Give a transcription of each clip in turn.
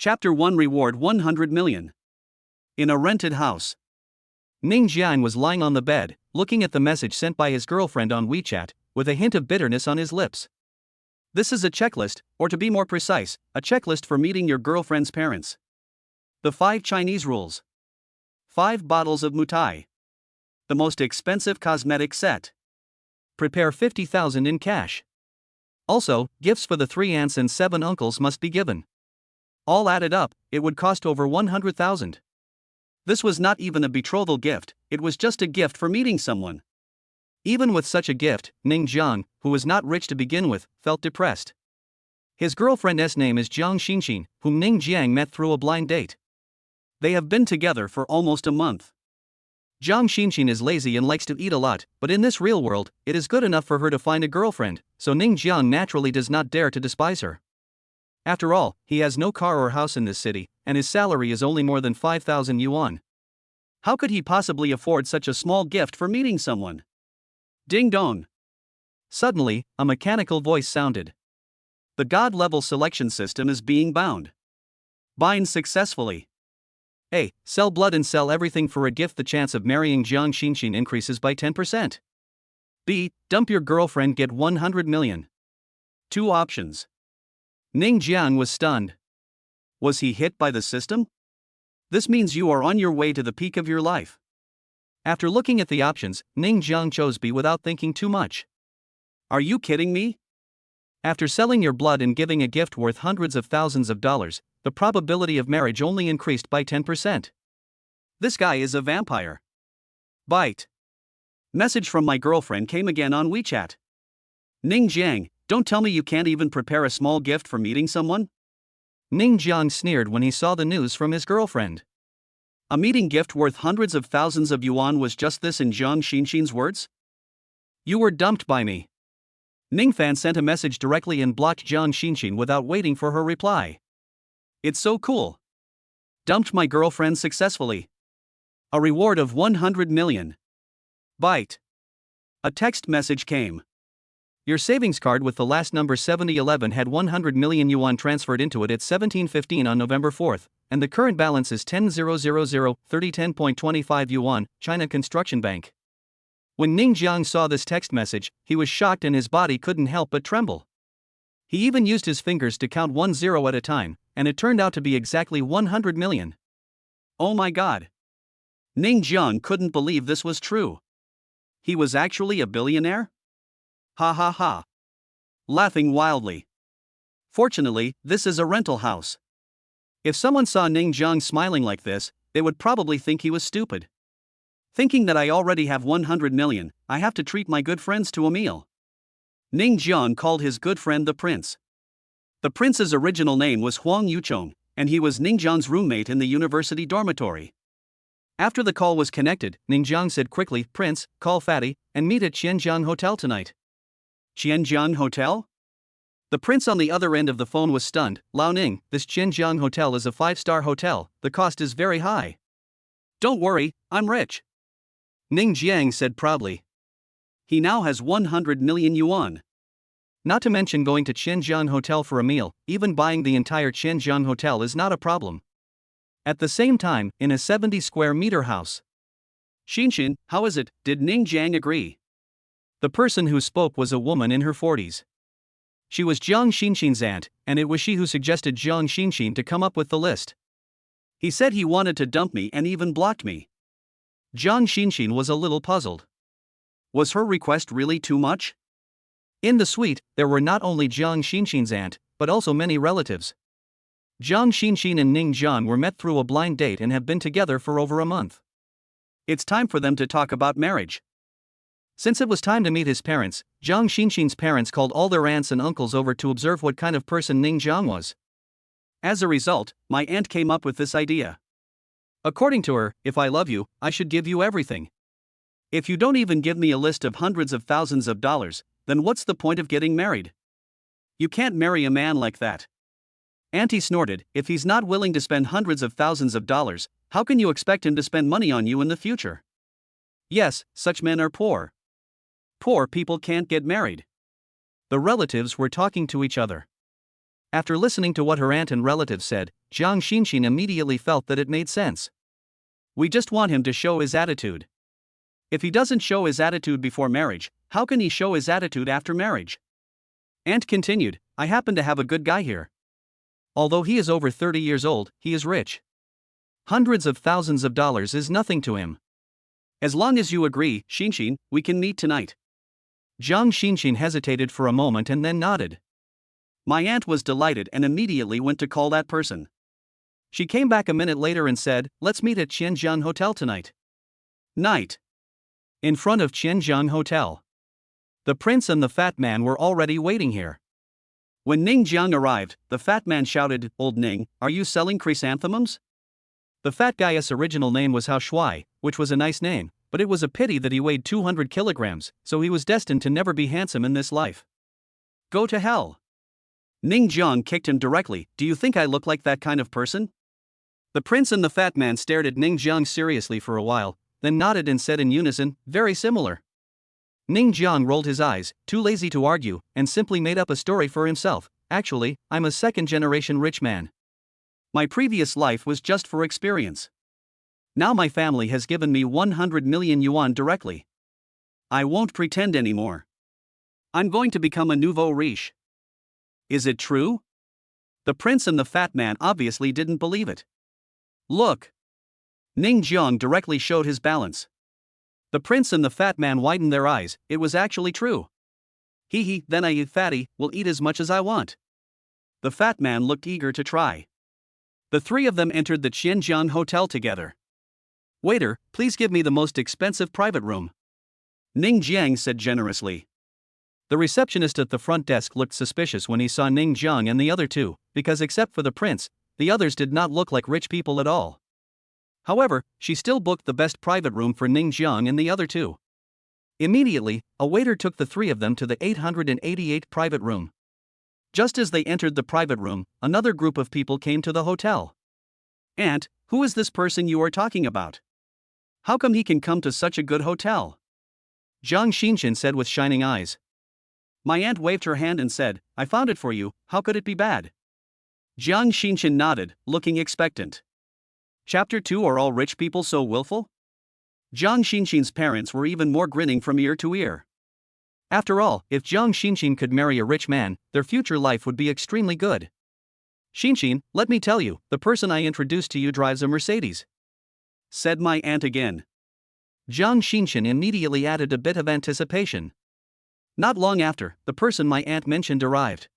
Chapter 1 Reward 100 million. In a rented house. Ning Jiang was lying on the bed, looking at the message sent by his girlfriend on WeChat, with a hint of bitterness on his lips. This is a checklist, or to be more precise, a checklist for meeting your girlfriend's parents. The 5 Chinese rules. 5 bottles of mutai. The most expensive cosmetic set. Prepare 50,000 in cash. Also, gifts for the 3 aunts and 7 uncles must be given. All added up, it would cost over 100,000. This was not even a betrothal gift, it was just a gift for meeting someone. Even with such a gift, Ning Jiang, who was not rich to begin with, felt depressed. His girlfriend's name is Jiang Xinxin, whom Ning Jiang met through a blind date. They have been together for almost a month. Jiang Xinxin is lazy and likes to eat a lot, but in this real world, it is good enough for her to find a girlfriend, so Ning Jiang naturally does not dare to despise her. After all, he has no car or house in this city, and his salary is only more than 5,000 yuan. How could he possibly afford such a small gift for meeting someone? Ding dong. Suddenly, a mechanical voice sounded. The God-level selection system is being bound. Bind successfully. A. Sell blood and sell everything for a gift. The chance of marrying Jiang Xinxin increases by 10%. B. Dump your girlfriend, get 100 million. 2 options. Ning Jiang was stunned. Was he hit by the system? This means you are on your way to the peak of your life. After looking at the options, Ning Jiang chose B without thinking too much. Are you kidding me? After selling your blood and giving a gift worth hundreds of thousands of dollars, the probability of marriage only increased by 10%. This guy is a vampire. Bite. Message from my girlfriend came again on WeChat. Ning Jiang, don't tell me you can't even prepare a small gift for meeting someone? Ning Jiang sneered when he saw the news from his girlfriend. A meeting gift worth hundreds of thousands of yuan was just this in Jiang Xinxin's words? You were dumped by me. Ning Fan sent a message directly and blocked Jiang Xinxin without waiting for her reply. It's so cool. Dumped my girlfriend successfully. A reward of 100 million. Bite. A text message came. Your savings card with the last number 7011 had 100 million yuan transferred into it at 17:15 on November 4th, and the current balance is 10,000 30 10.25 yuan, China Construction Bank. When Ning Jiang saw this text message, he was shocked and his body couldn't help but tremble. He even used his fingers to count 10 at a time, and it turned out to be exactly 100 million. Oh my god. Ning Jiang couldn't believe this was true. He was actually a billionaire? Ha ha ha. Laughing wildly. Fortunately, this is a rental house. If someone saw Ning Jiang smiling like this, they would probably think he was stupid. Thinking that I already have 100 million, I have to treat my good friends to a meal. Ning Jiang called his good friend the prince. The prince's original name was Huang Yuchong, and he was Ning Jiang's roommate in the university dormitory. After the call was connected, Ning Jiang said quickly, Prince, call Fatty, and meet at Qianjiang Hotel tonight. Qianjiang Hotel? The prince on the other end of the phone was stunned. Lao Ning, this Qianjiang Hotel is a 5-star hotel, the cost is very high. Don't worry, I'm rich. Ning Jiang said proudly. He now has 100 million yuan. Not to mention going to Qianjiang Hotel for a meal, even buying the entire Qianjiang Hotel is not a problem. At the same time, in a 70 square meter house. Xinxin, how is it, did Ning Jiang agree? The person who spoke was a woman in her 40s. She was Jiang Xinxin's aunt, and it was she who suggested Jiang Xinxin to come up with the list. He said he wanted to dump me and even blocked me. Jiang Xinxin was a little puzzled. Was her request really too much? In the suite, there were not only Jiang Xinxin's aunt, but also many relatives. Jiang Xinxin and Ning Jiang were met through a blind date and have been together for over a month. It's time for them to talk about marriage. Since it was time to meet his parents, Jiang Xinxin's parents called all their aunts and uncles over to observe what kind of person Ning Jiang was. As a result, my aunt came up with this idea. According to her, if I love you, I should give you everything. If you don't even give me a list of hundreds of thousands of dollars, then what's the point of getting married? You can't marry a man like that. Auntie snorted, if he's not willing to spend hundreds of thousands of dollars, how can you expect him to spend money on you in the future? Yes, such men are poor. Poor people can't get married. The relatives were talking to each other. After listening to what her aunt and relatives said, Jiang Xinxin immediately felt that it made sense. We just want him to show his attitude. If he doesn't show his attitude before marriage, how can he show his attitude after marriage? Aunt continued, I happen to have a good guy here. Although he is over 30 years old, he is rich. Hundreds of thousands of dollars is nothing to him. As long as you agree, Xinxin, we can meet tonight. Jiang Xinxin hesitated for a moment and then nodded. My aunt was delighted and immediately went to call that person. She came back a minute later and said, let's meet at Qianjiang Hotel tonight. Night. In front of Qianjiang Hotel. The prince and the fat man were already waiting here. When Ning Jiang arrived, the fat man shouted, Old Ning, are you selling chrysanthemums? The fat guy's original name was Hao Shui, which was a nice name, but it was a pity that he weighed 200 kilograms, so he was destined to never be handsome in this life. Go to hell. Ning Jiang kicked him directly, do you think I look like that kind of person? The prince and the fat man stared at Ning Jiang seriously for a while, then nodded and said in unison, very similar. Ning Jiang rolled his eyes, too lazy to argue, and simply made up a story for himself. Actually, I'm a second-generation rich man. My previous life was just for experience. Now my family has given me 100 million yuan directly. I won't pretend anymore. I'm going to become a nouveau riche. Is it true? The prince and the fat man obviously didn't believe it. Look. Ning Jiang directly showed his balance. The prince and the fat man widened their eyes, it was actually true. Hee, then I eat fatty, will eat as much as I want. The fat man looked eager to try. The three of them entered the Qianjiang Hotel together. Waiter, please give me the most expensive private room. Ning Jiang said generously. The receptionist at the front desk looked suspicious when he saw Ning Jiang and the other two, because except for the prince, the others did not look like rich people at all. However, she still booked the best private room for Ning Jiang and the other two. Immediately, a waiter took the three of them to the 888 private room. Just as they entered the private room, another group of people came to the hotel. Aunt, who is this person you are talking about? How come he can come to such a good hotel? Jiang Xinxin said with shining eyes. My aunt waved her hand and said, I found it for you, how could it be bad? Jiang Xinxin nodded, looking expectant. Chapter 2 Are all rich people so willful? Jiang Xinxin's parents were even more grinning from ear to ear. After all, if Jiang Xinxin could marry a rich man, their future life would be extremely good. Xinxin, let me tell you, the person I introduced to you drives a Mercedes. Said my aunt again. Jiang Xinxin immediately added a bit of anticipation. Not long after, the person my aunt mentioned arrived.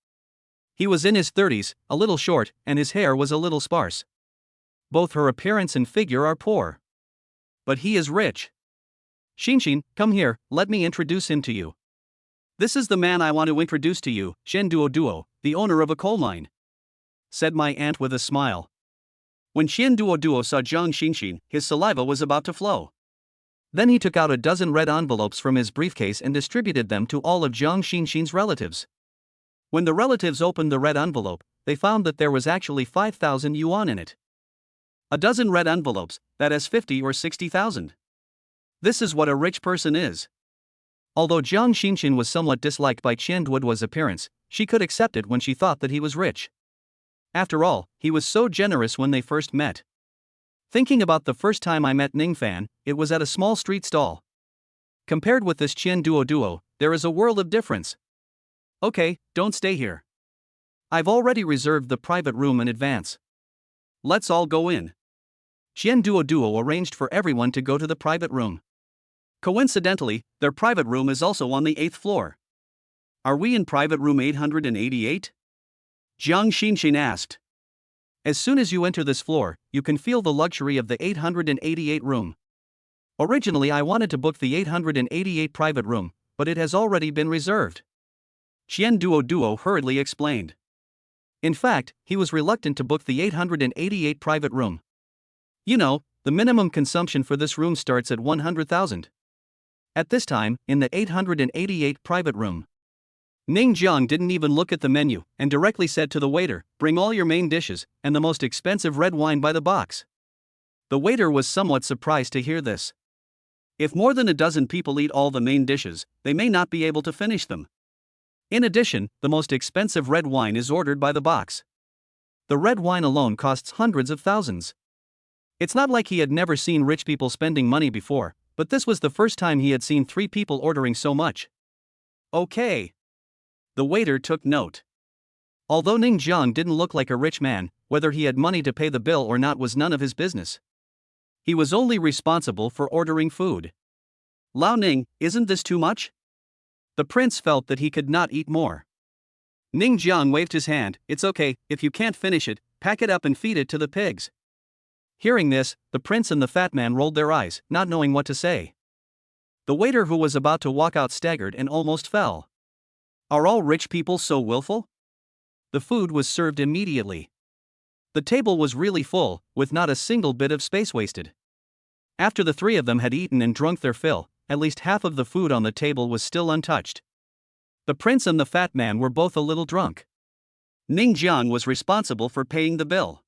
He was in his 30s, a little short, and his hair was a little sparse. Both her appearance and figure are poor. But he is rich. Xinxin, come here, let me introduce him to you. This is the man I want to introduce to you, Shen Duo, the owner of a coal mine. Said my aunt with a smile. When Shen Duo saw Jiang Xinxin, his saliva was about to flow. Then he took out a dozen red envelopes from his briefcase and distributed them to all of Jiang Xinxin's relatives. When the relatives opened the red envelope, they found that there was actually 5,000 yuan in it. A dozen red envelopes, that is 50 or 60,000. This is what a rich person is. Although Jiang Xinxin was somewhat disliked by Qian Duoduo's appearance, she could accept it when she thought that he was rich. After all, he was so generous when they first met. Thinking about the first time I met Ning Fan, it was at a small street stall. Compared with this Qian Duo, there is a world of difference. Okay, don't stay here. I've already reserved the private room in advance. Let's all go in. Qian Duo arranged for everyone to go to the private room. Coincidentally, their private room is also on the 8th floor. Are we in private room 888? Jiang Xinxin asked. As soon as you enter this floor, you can feel the luxury of the 888 room. Originally I wanted to book the 888 private room, but it has already been reserved. Qian Duo hurriedly explained. In fact, he was reluctant to book the 888 private room. You know, the minimum consumption for this room starts at 100,000. At this time, in the 888 private room, Ning Jiang didn't even look at the menu and directly said to the waiter, bring all your main dishes and the most expensive red wine by the box. The waiter was somewhat surprised to hear this. If more than a dozen people eat all the main dishes, they may not be able to finish them. In addition, the most expensive red wine is ordered by the box. The red wine alone costs hundreds of thousands. It's not like he had never seen rich people spending money before, but this was the first time he had seen 3 people ordering so much. Okay. The waiter took note. Although Ning Jiang didn't look like a rich man, whether he had money to pay the bill or not was none of his business. He was only responsible for ordering food. Lao Ning, isn't this too much? The prince felt that he could not eat more. Ning Jiang waved his hand. It's okay, if you can't finish it, pack it up and feed it to the pigs. Hearing this, the prince and the fat man rolled their eyes, not knowing what to say. The waiter who was about to walk out staggered and almost fell. Are all rich people so willful? The food was served immediately. The table was really full, with not a single bit of space wasted. After the 3 of them had eaten and drunk their fill, at least half of the food on the table was still untouched. The prince and the fat man were both a little drunk. Ning Jiang was responsible for paying the bill.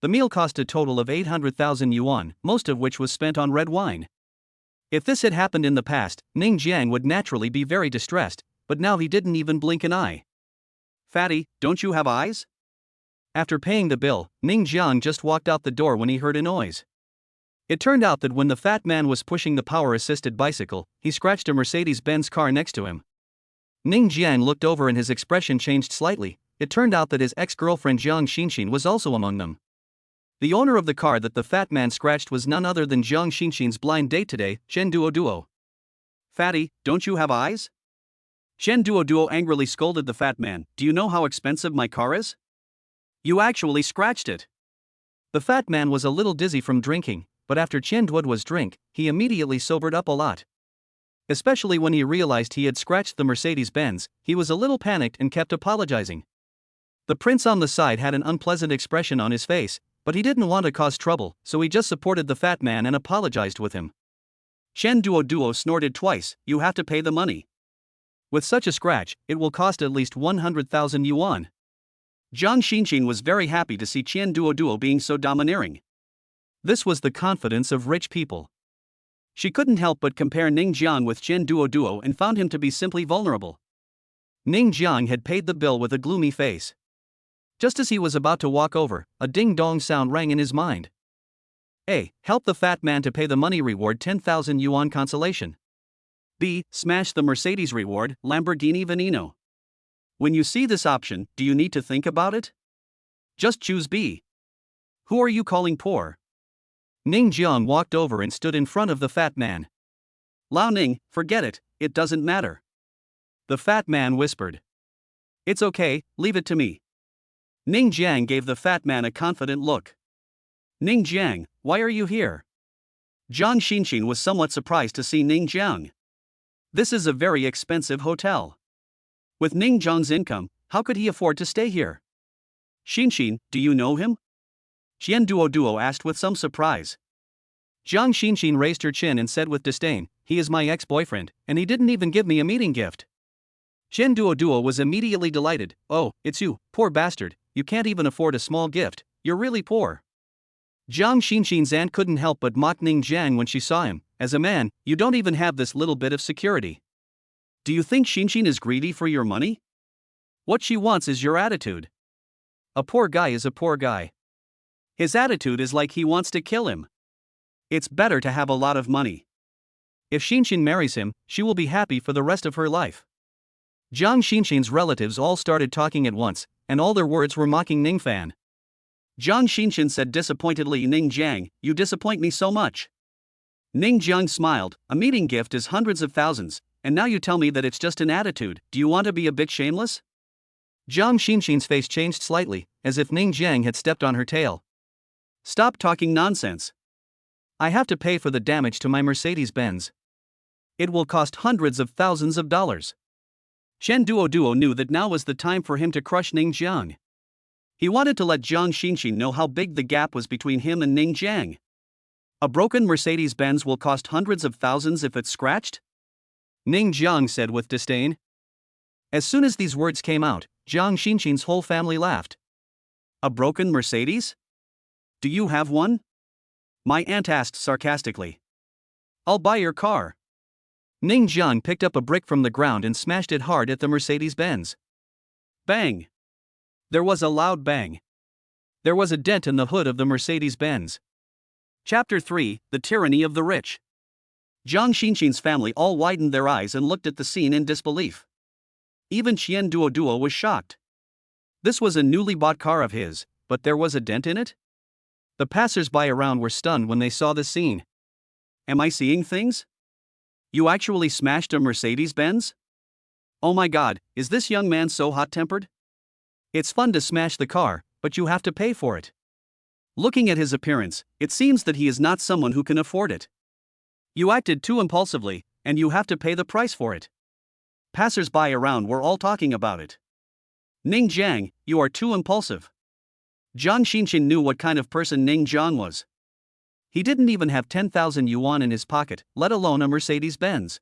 The meal cost a total of 800,000 yuan, most of which was spent on red wine. If this had happened in the past, Ning Jiang would naturally be very distressed, but now he didn't even blink an eye. Fatty, don't you have eyes? After paying the bill, Ning Jiang just walked out the door when he heard a noise. It turned out that when the fat man was pushing the power-assisted bicycle, he scratched a Mercedes-Benz car next to him. Ning Jiang looked over and his expression changed slightly. It turned out that his ex-girlfriend Jiang Xinxin was also among them. The owner of the car that the fat man scratched was none other than Jiang Xinxin's blind date today, Chen Duoduo. Fatty, don't you have eyes? Chen Duoduo angrily scolded the fat man. Do you know how expensive my car is? You actually scratched it. The fat man was a little dizzy from drinking, but after Chen Duoduo's drink, he immediately sobered up a lot. Especially when he realized he had scratched the Mercedes-Benz, he was a little panicked and kept apologizing. The prince on the side had an unpleasant expression on his face, but he didn't want to cause trouble, so he just supported the fat man and apologized with him. Chen Duoduo snorted twice. You have to pay the money. With such a scratch, it will cost at least 100,000 yuan. Jiang Xinxin was very happy to see Chen Duoduo being so domineering. This was the confidence of rich people. She couldn't help but compare Ning Jiang with Chen Duoduo and found him to be simply vulnerable. Ning Jiang had paid the bill with a gloomy face. Just as he was about to walk over, a ding-dong sound rang in his mind. A. Help the fat man to pay the money reward 10,000 yuan consolation. B. Smash the Mercedes reward, Lamborghini Veneno. When you see this option, do you need to think about it? Just choose B. Who are you calling poor? Ning Jiang walked over and stood in front of the fat man. Lao Ning, forget it, it doesn't matter. The fat man whispered. It's okay, leave it to me. Ning Jiang gave the fat man a confident look. Ning Jiang, why are you here? Jiang Xinxin was somewhat surprised to see Ning Jiang. This is a very expensive hotel. With Ning Jiang's income, how could he afford to stay here? Xinxin, do you know him? Chen Duoduo asked with some surprise. Jiang Xinxin raised her chin and said with disdain, he is my ex-boyfriend, and he didn't even give me a meeting gift. Chen Duoduo was immediately delighted. Oh, it's you, poor bastard, you can't even afford a small gift, you're really poor. Jiang Xinxin's aunt couldn't help but mock Ning Jiang when she saw him. As a man, you don't even have this little bit of security. Do you think Xinxin is greedy for your money? What she wants is your attitude. A poor guy is a poor guy. His attitude is like he wants to kill him. It's better to have a lot of money. If Xinxin marries him, she will be happy for the rest of her life. Jiang Xinxin's relatives all started talking at once, and all their words were mocking Ning Fan. Jiang Xinxin said disappointedly, Ning Jiang, you disappoint me so much. Ning Jiang smiled, a meeting gift is hundreds of thousands, and now you tell me that it's just an attitude, do you want to be a bit shameless? Jiang Xinxin's face changed slightly, as if Ning Jiang had stepped on her tail. Stop talking nonsense. I have to pay for the damage to my Mercedes-Benz. It will cost hundreds of thousands of dollars. Chen Duoduo knew that now was the time for him to crush Ning Jiang. He wanted to let Jiang Xinxin know how big the gap was between him and Ning Jiang. A broken Mercedes-Benz will cost hundreds of thousands if it's scratched? Ning Jiang said with disdain. As soon as these words came out, Jiang Xinxin's whole family laughed. A broken Mercedes? Do you have one? My aunt asked sarcastically. I'll buy your car. Ning Jiang picked up a brick from the ground and smashed it hard at the Mercedes-Benz. Bang! There was a loud bang. There was a dent in the hood of the Mercedes-Benz. Chapter 3: The Tyranny of the Rich. Jiang Xinxin's family all widened their eyes and looked at the scene in disbelief. Even Qian Duoduo was shocked. This was a newly bought car of his, but there was a dent in it? The passers-by around were stunned when they saw the scene. Am I seeing things? You actually smashed a Mercedes-Benz? Oh my god, is this young man so hot-tempered? It's fun to smash the car, but you have to pay for it. Looking at his appearance, it seems that he is not someone who can afford it. You acted too impulsively, and you have to pay the price for it. Passers-by around were all talking about it. Ning Jiang, you are too impulsive. Jiang Xinxin knew what kind of person Ning Jiang was. He didn't even have 10,000 yuan in his pocket, let alone a Mercedes-Benz.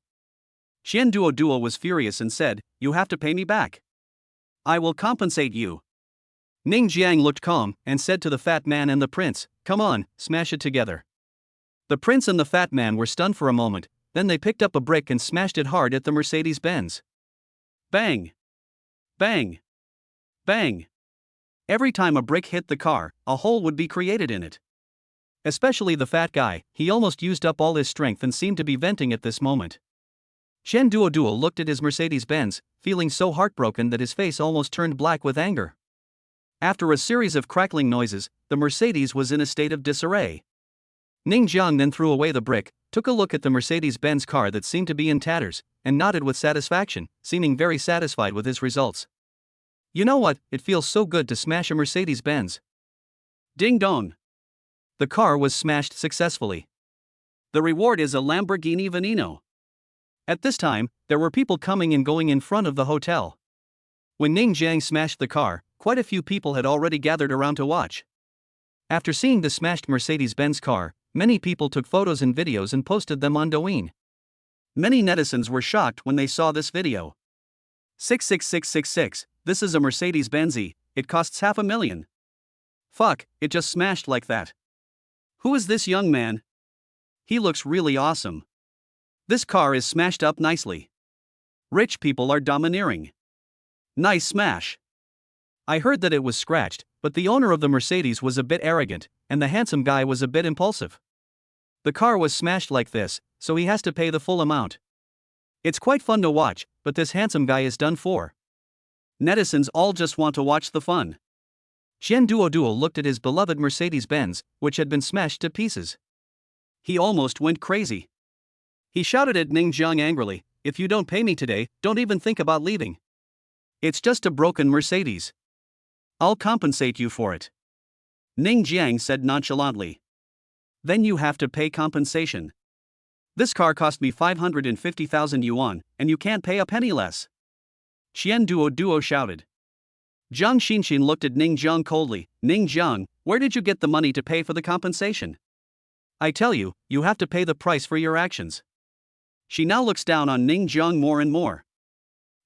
Qian Duoduo was furious and said, "You have to pay me back. I will compensate you." Ning Jiang looked calm and said to the fat man and the prince, "Come on, smash it together." The prince and the fat man were stunned for a moment, then they picked up a brick and smashed it hard at the Mercedes-Benz. Bang! Bang! Bang! Every time a brick hit the car, a hole would be created in it. Especially the fat guy, he almost used up all his strength and seemed to be venting at this moment. Qian Duoduo looked at his Mercedes-Benz, feeling so heartbroken that his face almost turned black with anger. After a series of crackling noises, the Mercedes was in a state of disarray. Ning Jiang then threw away the brick, took a look at the Mercedes-Benz car that seemed to be in tatters, and nodded with satisfaction, seeming very satisfied with his results. You know what, it feels so good to smash a Mercedes-Benz. Ding dong! The car was smashed successfully. The reward is a Lamborghini Veneno. At this time, there were people coming and going in front of the hotel. When Ning Jiang smashed the car, quite a few people had already gathered around to watch. After seeing the smashed Mercedes-Benz car, many people took photos and videos and posted them on Douyin. Many netizens were shocked when they saw this video. 66666, this is a Mercedes-Benz E, it costs $500,000. Fuck, it just smashed like that. Who is this young man? He looks really awesome. This car is smashed up nicely. Rich people are domineering. Nice smash. I heard that it was scratched, but the owner of the Mercedes was a bit arrogant, and the handsome guy was a bit impulsive. The car was smashed like this, so he has to pay the full amount. It's quite fun to watch, but this handsome guy is done for. Netizens all just want to watch the fun. Qian Duoduo looked at his beloved Mercedes-Benz, which had been smashed to pieces. He almost went crazy. He shouted at Ning Jiang angrily, "If you don't pay me today, don't even think about leaving. It's just a broken Mercedes. I'll compensate you for it." Ning Jiang said nonchalantly. "Then you have to pay compensation. This car cost me 550,000 yuan, and you can't pay a penny less." Qian Duoduo shouted. Jiang Xinxin looked at Ning Jiang coldly. "Ning Jiang, where did you get the money to pay for the compensation? I tell you, you have to pay the price for your actions." She now looks down on Ning Jiang more and more.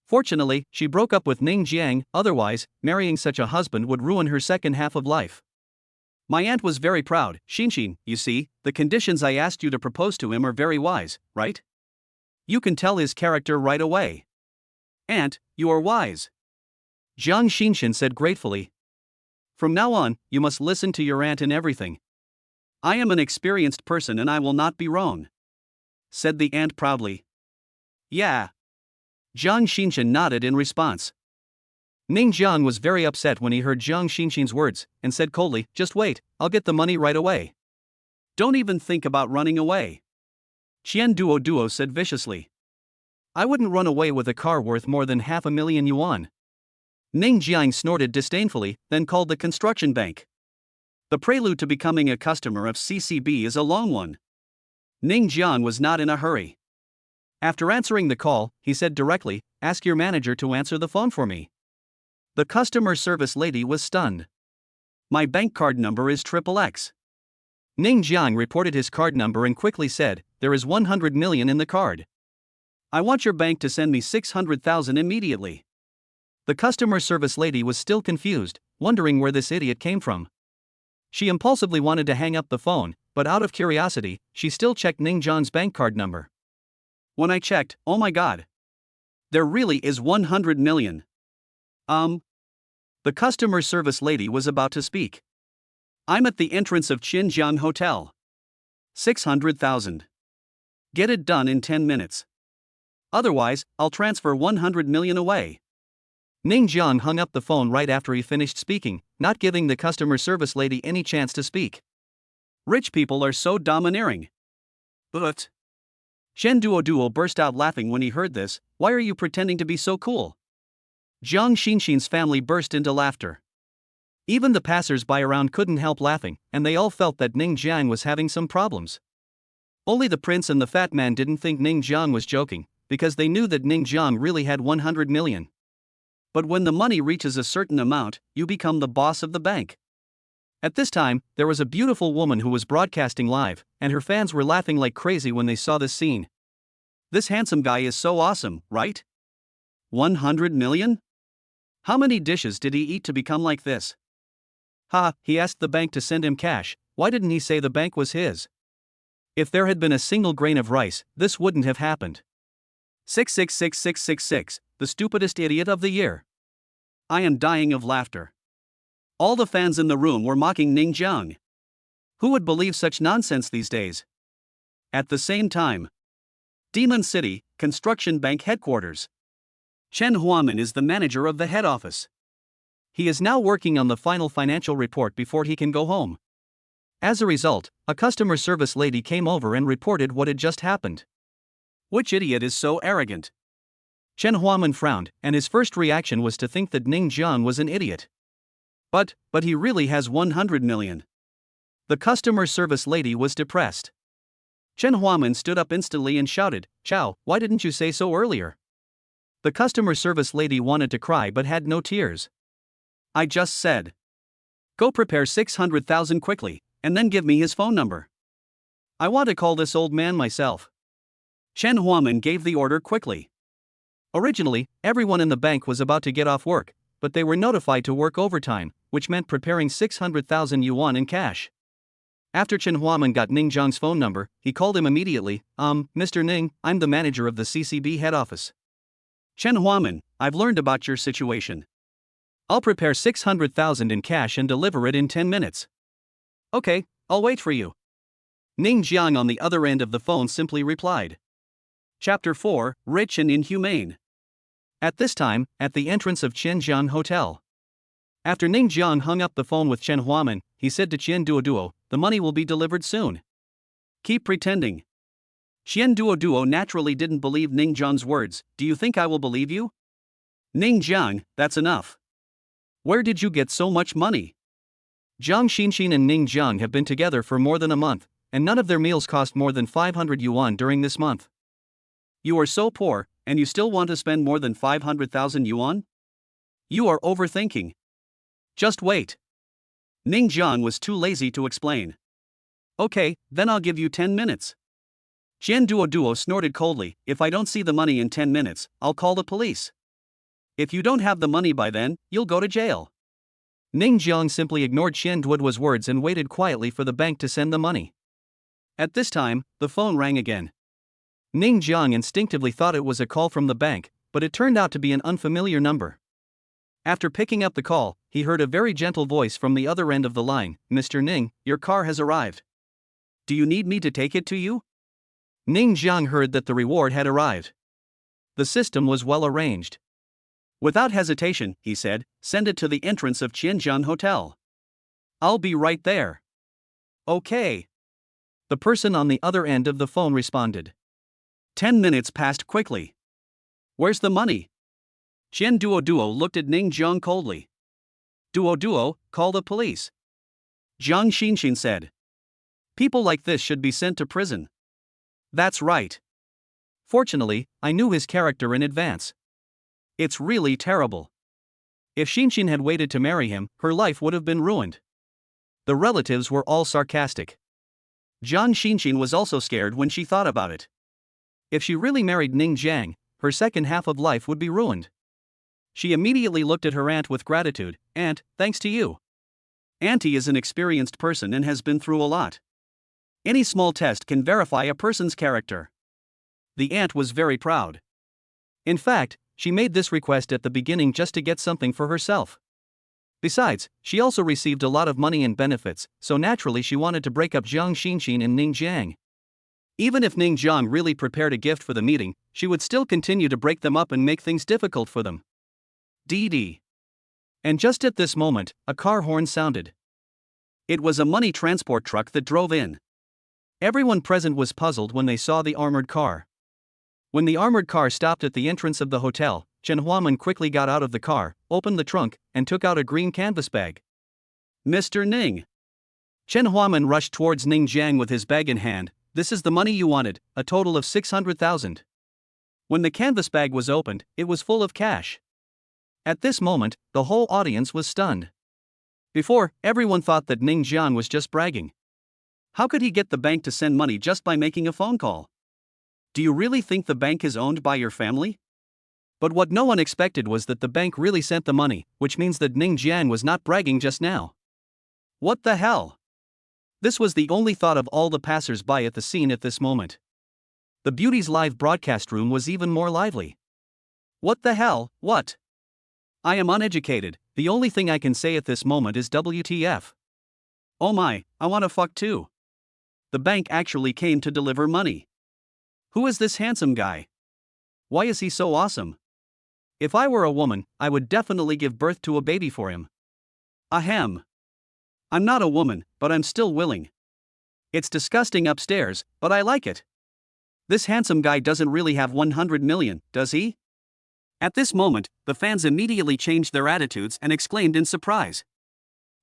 Fortunately, she broke up with Ning Jiang, otherwise, marrying such a husband would ruin her second half of life. My aunt was very proud. "Xinxin, you see, the conditions I asked you to propose to him are very wise, right? You can tell his character right away." "Aunt, you are wise." Jiang Xinxin said gratefully. "From now on, you must listen to your aunt in everything. I am an experienced person and I will not be wrong," said the aunt proudly. "Yeah." Jiang Xinxin nodded in response. Ning Jiang was very upset when he heard Jiang Xinxin's words, and said coldly, "Just wait, I'll get the money right away. Don't even think about running away." Qian Duoduo said viciously. "I wouldn't run away with a car worth more than 500,000 yuan." Ning Jiang snorted disdainfully, then called the construction bank. The prelude to becoming a customer of CCB is a long one. Ning Jiang was not in a hurry. After answering the call, he said directly, "Ask your manager to answer the phone for me." The customer service lady was stunned. "My bank card number is XXX." Ning Jiang reported his card number and quickly said, "There is 100 million in the card. I want your bank to send me 600,000 immediately." The customer service lady was still confused, wondering where this idiot came from. She impulsively wanted to hang up the phone, but out of curiosity, she still checked Ning Jiang's bank card number. When I checked, oh my god. There really is 100 million. The customer service lady was about to speak. I'm at the entrance of Xinjiang Hotel. 600,000. Get it done in 10 minutes. Otherwise, I'll transfer 100 million away. Ning Jiang hung up the phone right after he finished speaking, not giving the customer service lady any chance to speak. Rich people are so domineering. But Shen Duoduo burst out laughing when he heard this. Why are you pretending to be so cool? Jiang Xinxin's family burst into laughter. Even the passers-by around couldn't help laughing, and they all felt that Ning Jiang was having some problems. Only the prince and the fat man didn't think Ning Jiang was joking, because they knew that Ning Jiang really had 100 million. But when the money reaches a certain amount, you become the boss of the bank. At this time, there was a beautiful woman who was broadcasting live, and her fans were laughing like crazy when they saw this scene. This handsome guy is so awesome, right? 100 million? How many dishes did he eat to become like this? Ha, he asked the bank to send him cash. Why didn't he say the bank was his? If there had been a single grain of rice, this wouldn't have happened. 666666, the stupidest idiot of the year. I am dying of laughter. All the fans in the room were mocking Ning Jiang. Who would believe such nonsense these days? At the same time, Demon City, Construction Bank Headquarters. Chen Huamin is the manager of the head office. He is now working on the final financial report before he can go home. As a result, a customer service lady came over and reported what had just happened. Which idiot is so arrogant? Chen Huamin frowned, and his first reaction was to think that Ning Jiang was an idiot. But he really has 100 million. The customer service lady was depressed. Chen Huamin stood up instantly and shouted, "Chow, why didn't you say so earlier?" The customer service lady wanted to cry but had no tears. I just said. Go prepare 600,000 quickly, and then give me his phone number. I want to call this old man myself. Chen Huamin gave the order quickly. Originally, everyone in the bank was about to get off work, but they were notified to work overtime, which meant preparing 600,000 yuan in cash. After Chen Huamin got Ning Jiang's phone number, he called him immediately. Mr. Ning, I'm the manager of the CCB head office. Chen Huamin, I've learned about your situation. I'll prepare 600,000 in cash and deliver it in 10 minutes. Okay, I'll wait for you. Ning Jiang on the other end of the phone simply replied. Chapter 4, Rich and Inhumane. At this time, at the entrance of Xinjiang Hotel. After Ning Jiang hung up the phone with Chen Huamin, he said to Qian Duoduo, the money will be delivered soon. Keep pretending. Qian Duoduo naturally didn't believe Ning Jiang's words. Do you think I will believe you? Ning Jiang, that's enough. Where did you get so much money? Jiang Xinxin and Ning Jiang have been together for more than a month, and none of their meals cost more than 500 yuan during this month. You are so poor, and you still want to spend more than 500,000 yuan? You are overthinking. Just wait. Ning Jiang was too lazy to explain. Okay, then I'll give you 10 minutes. Qian Duoduo snorted coldly, if I don't see the money in 10 minutes, I'll call the police. If you don't have the money by then, you'll go to jail. Ning Jiang simply ignored Qian Duoduo's words and waited quietly for the bank to send the money. At this time, the phone rang again. Ning Jiang instinctively thought it was a call from the bank, but it turned out to be an unfamiliar number. After picking up the call, he heard a very gentle voice from the other end of the line. Mr. Ning, your car has arrived. Do you need me to take it to you? Ning Jiang heard that the reward had arrived. The system was well arranged. Without hesitation, he said, send it to the entrance of Xinjiang Hotel. I'll be right there. Okay. The person on the other end of the phone responded. 10 minutes passed quickly. Where's the money? Qian Duoduo looked at Ning Jiang coldly. Duoduo, call the police. Jiang Xinxin said. People like this should be sent to prison. That's right. Fortunately, I knew his character in advance. It's really terrible. If Xinxin had waited to marry him, her life would have been ruined. The relatives were all sarcastic. Jiang Xinxin was also scared when she thought about it. If she really married Ning Jiang, her second half of life would be ruined. She immediately looked at her aunt with gratitude. Aunt, thanks to you. Auntie is an experienced person and has been through a lot. Any small test can verify a person's character. The aunt was very proud. In fact, she made this request at the beginning just to get something for herself. Besides, she also received a lot of money and benefits, so naturally she wanted to break up Jiang Xinxin and Ning Jiang. Even if Ning Jiang really prepared a gift for the meeting, she would still continue to break them up and make things difficult for them. DD. And just at this moment, a car horn sounded. It was a money transport truck that drove in. Everyone present was puzzled when they saw the armored car. When the armored car stopped at the entrance of the hotel, Chen Huaman quickly got out of the car, opened the trunk, and took out a green canvas bag. Mr. Ning. Chen Huaman rushed towards Ning Jiang with his bag in hand. This is the money you wanted, a total of 600,000. When the canvas bag was opened, it was full of cash. At this moment, the whole audience was stunned. Before, everyone thought that Ning Jiang was just bragging. How could he get the bank to send money just by making a phone call? Do you really think the bank is owned by your family? But what no one expected was that the bank really sent the money, which means that Ning Jiang was not bragging just now. What the hell? This was the only thought of all the passers-by at the scene at this moment. The beauty's live broadcast room was even more lively. What the hell, what? I am uneducated, the only thing I can say at this moment is WTF. Oh my, I wanna fuck too. The bank actually came to deliver money. Who is this handsome guy? Why is he so awesome? If I were a woman, I would definitely give birth to a baby for him. Ahem. I'm not a woman, but I'm still willing. It's disgusting upstairs, but I like it. This handsome guy doesn't really have 100 million, does he? At this moment, the fans immediately changed their attitudes and exclaimed in surprise.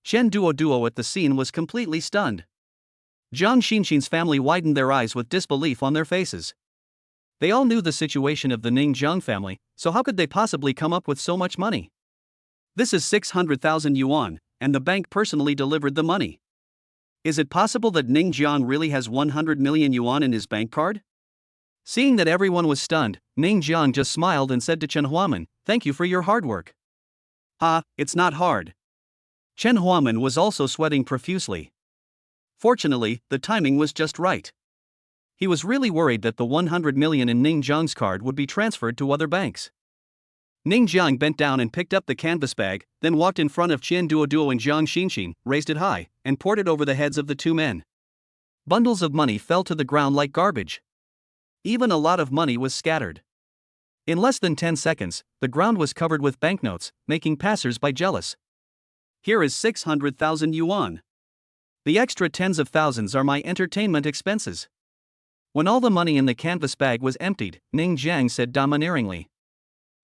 Chen Duo at the scene was completely stunned. Jiang Xinxin's family widened their eyes with disbelief on their faces. They all knew the situation of the Ning Jiang family, so how could they possibly come up with so much money? This is 600,000 yuan, and the bank personally delivered the money. Is it possible that Ning Jiang really has 100 million yuan in his bank card? Seeing that everyone was stunned, Ning Jiang just smiled and said to Chen Huaman, "Thank you for your hard work." It's not hard. Chen Huaman was also sweating profusely. Fortunately, the timing was just right. He was really worried that the 100 million in Ning Jiang's card would be transferred to other banks. Ning Jiang bent down and picked up the canvas bag, then walked in front of Chen Duo and Jiang Xinxin, raised it high, and poured it over the heads of the two men. Bundles of money fell to the ground like garbage. Even a lot of money was scattered. In less than 10 seconds, the ground was covered with banknotes, making passers-by jealous. Here is 600,000 yuan. The extra tens of thousands are my entertainment expenses. When all the money in the canvas bag was emptied, Ning Jiang said domineeringly.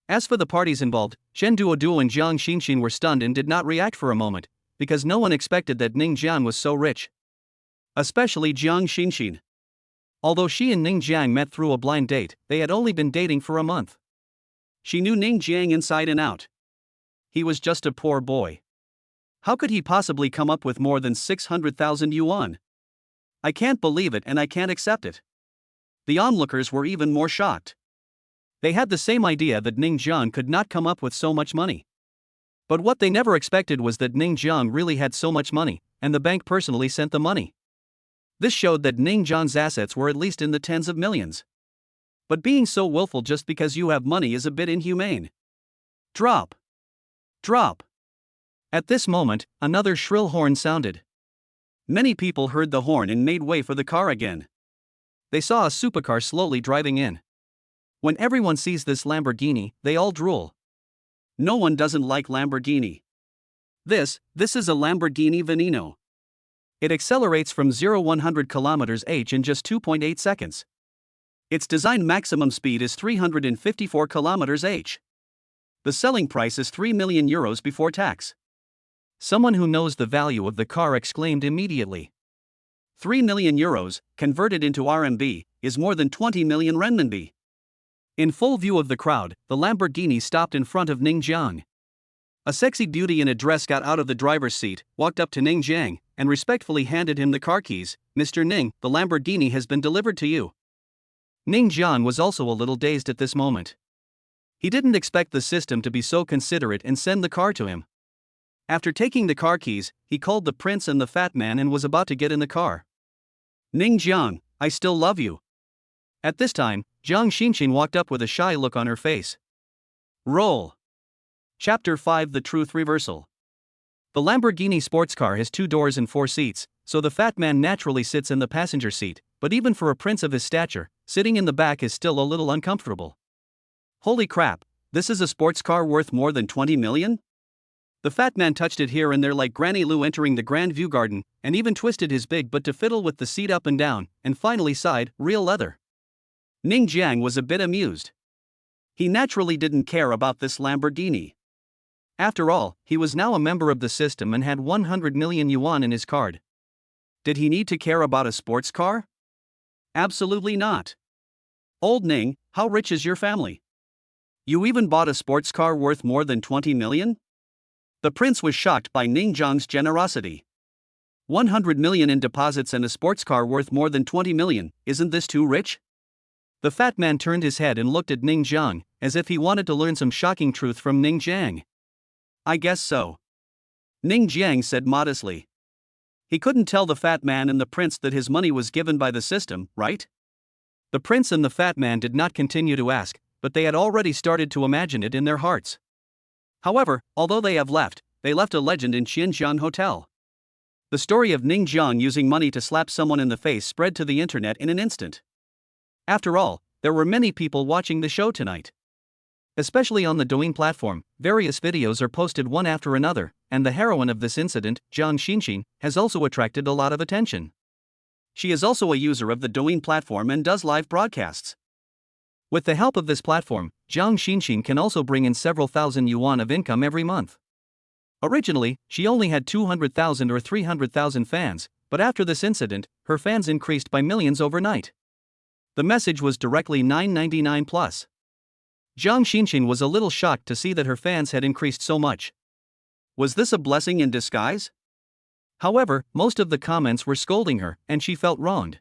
As for the parties involved, Chen Duo and Jiang Xinxin were stunned and did not react for a moment, because no one expected that Ning Jiang was so rich. Especially Jiang Xinxin. Although she and Ning Jiang met through a blind date, they had only been dating for a month. She knew Ning Jiang inside and out. He was just a poor boy. How could he possibly come up with more than 600,000 yuan? I can't believe it and I can't accept it. The onlookers were even more shocked. They had the same idea that Ning Jiang could not come up with so much money. But what they never expected was that Ning Jiang really had so much money, and the bank personally sent the money. This showed that Ning Jiang's assets were at least in the tens of millions. But being so willful just because you have money is a bit inhumane. Drop. Drop. At this moment, another shrill horn sounded. Many people heard the horn and made way for the car again. They saw a supercar slowly driving in. When everyone sees this Lamborghini, they all drool. No one doesn't like Lamborghini. This is a Lamborghini Veneno. It accelerates from 0-100 km/h in just 2.8 seconds. Its design maximum speed is 354 km/h. The selling price is 3 million euros before tax. Someone who knows the value of the car exclaimed immediately. 3 million euros, converted into RMB, is more than 20 million renminbi. In full view of the crowd, the Lamborghini stopped in front of Ning Jiang. A sexy beauty in a dress got out of the driver's seat, walked up to Ning Jiang, and respectfully handed him the car keys. "Mr. Ning, the Lamborghini has been delivered to you." Ning Jiang was also a little dazed at this moment. He didn't expect the system to be so considerate and send the car to him. After taking the car keys, he called the prince and the fat man and was about to get in the car. "Ning Jiang, I still love you." At this time, Jiang Xinqin walked up with a shy look on her face. Roll. Chapter 5: The Truth Reversal. The Lamborghini sports car has 2 doors and 4 seats, so the fat man naturally sits in the passenger seat, but even for a prince of his stature, sitting in the back is still a little uncomfortable. Holy crap, this is a sports car worth more than 20 million? The fat man touched it here and there like Granny Lou entering the Grand View Garden, and even twisted his big butt to fiddle with the seat up and down, and finally sighed, real leather. Ning Jiang was a bit amused. He naturally didn't care about this Lamborghini. After all, he was now a member of the system and had 100 million yuan in his card. Did he need to care about a sports car? Absolutely not. Old Ning, how rich is your family? You even bought a sports car worth more than 20 million? The prince was shocked by Ning Jiang's generosity. 100 million in deposits and a sports car worth more than 20 million, isn't this too rich? The fat man turned his head and looked at Ning Jiang, as if he wanted to learn some shocking truth from Ning Jiang. I guess so. Ning Jiang said modestly. He couldn't tell the fat man and the prince that his money was given by the system, right? The prince and the fat man did not continue to ask, but they had already started to imagine it in their hearts. However, although they left a legend in Xinjiang Hotel. The story of Ning Jiang using money to slap someone in the face spread to the internet in an instant. After all, there were many people watching the show tonight. Especially on the Douyin platform, various videos are posted one after another, and the heroine of this incident, Jiang Xinqin, has also attracted a lot of attention. She is also a user of the Douyin platform and does live broadcasts. With the help of this platform, Jiang Xinqin can also bring in several thousand yuan of income every month. Originally, she only had 200,000 or 300,000 fans, but after this incident, her fans increased by millions overnight. The message was directly 999 plus. Jiang Xinqin was a little shocked to see that her fans had increased so much. Was this a blessing in disguise? However, most of the comments were scolding her, and she felt wronged.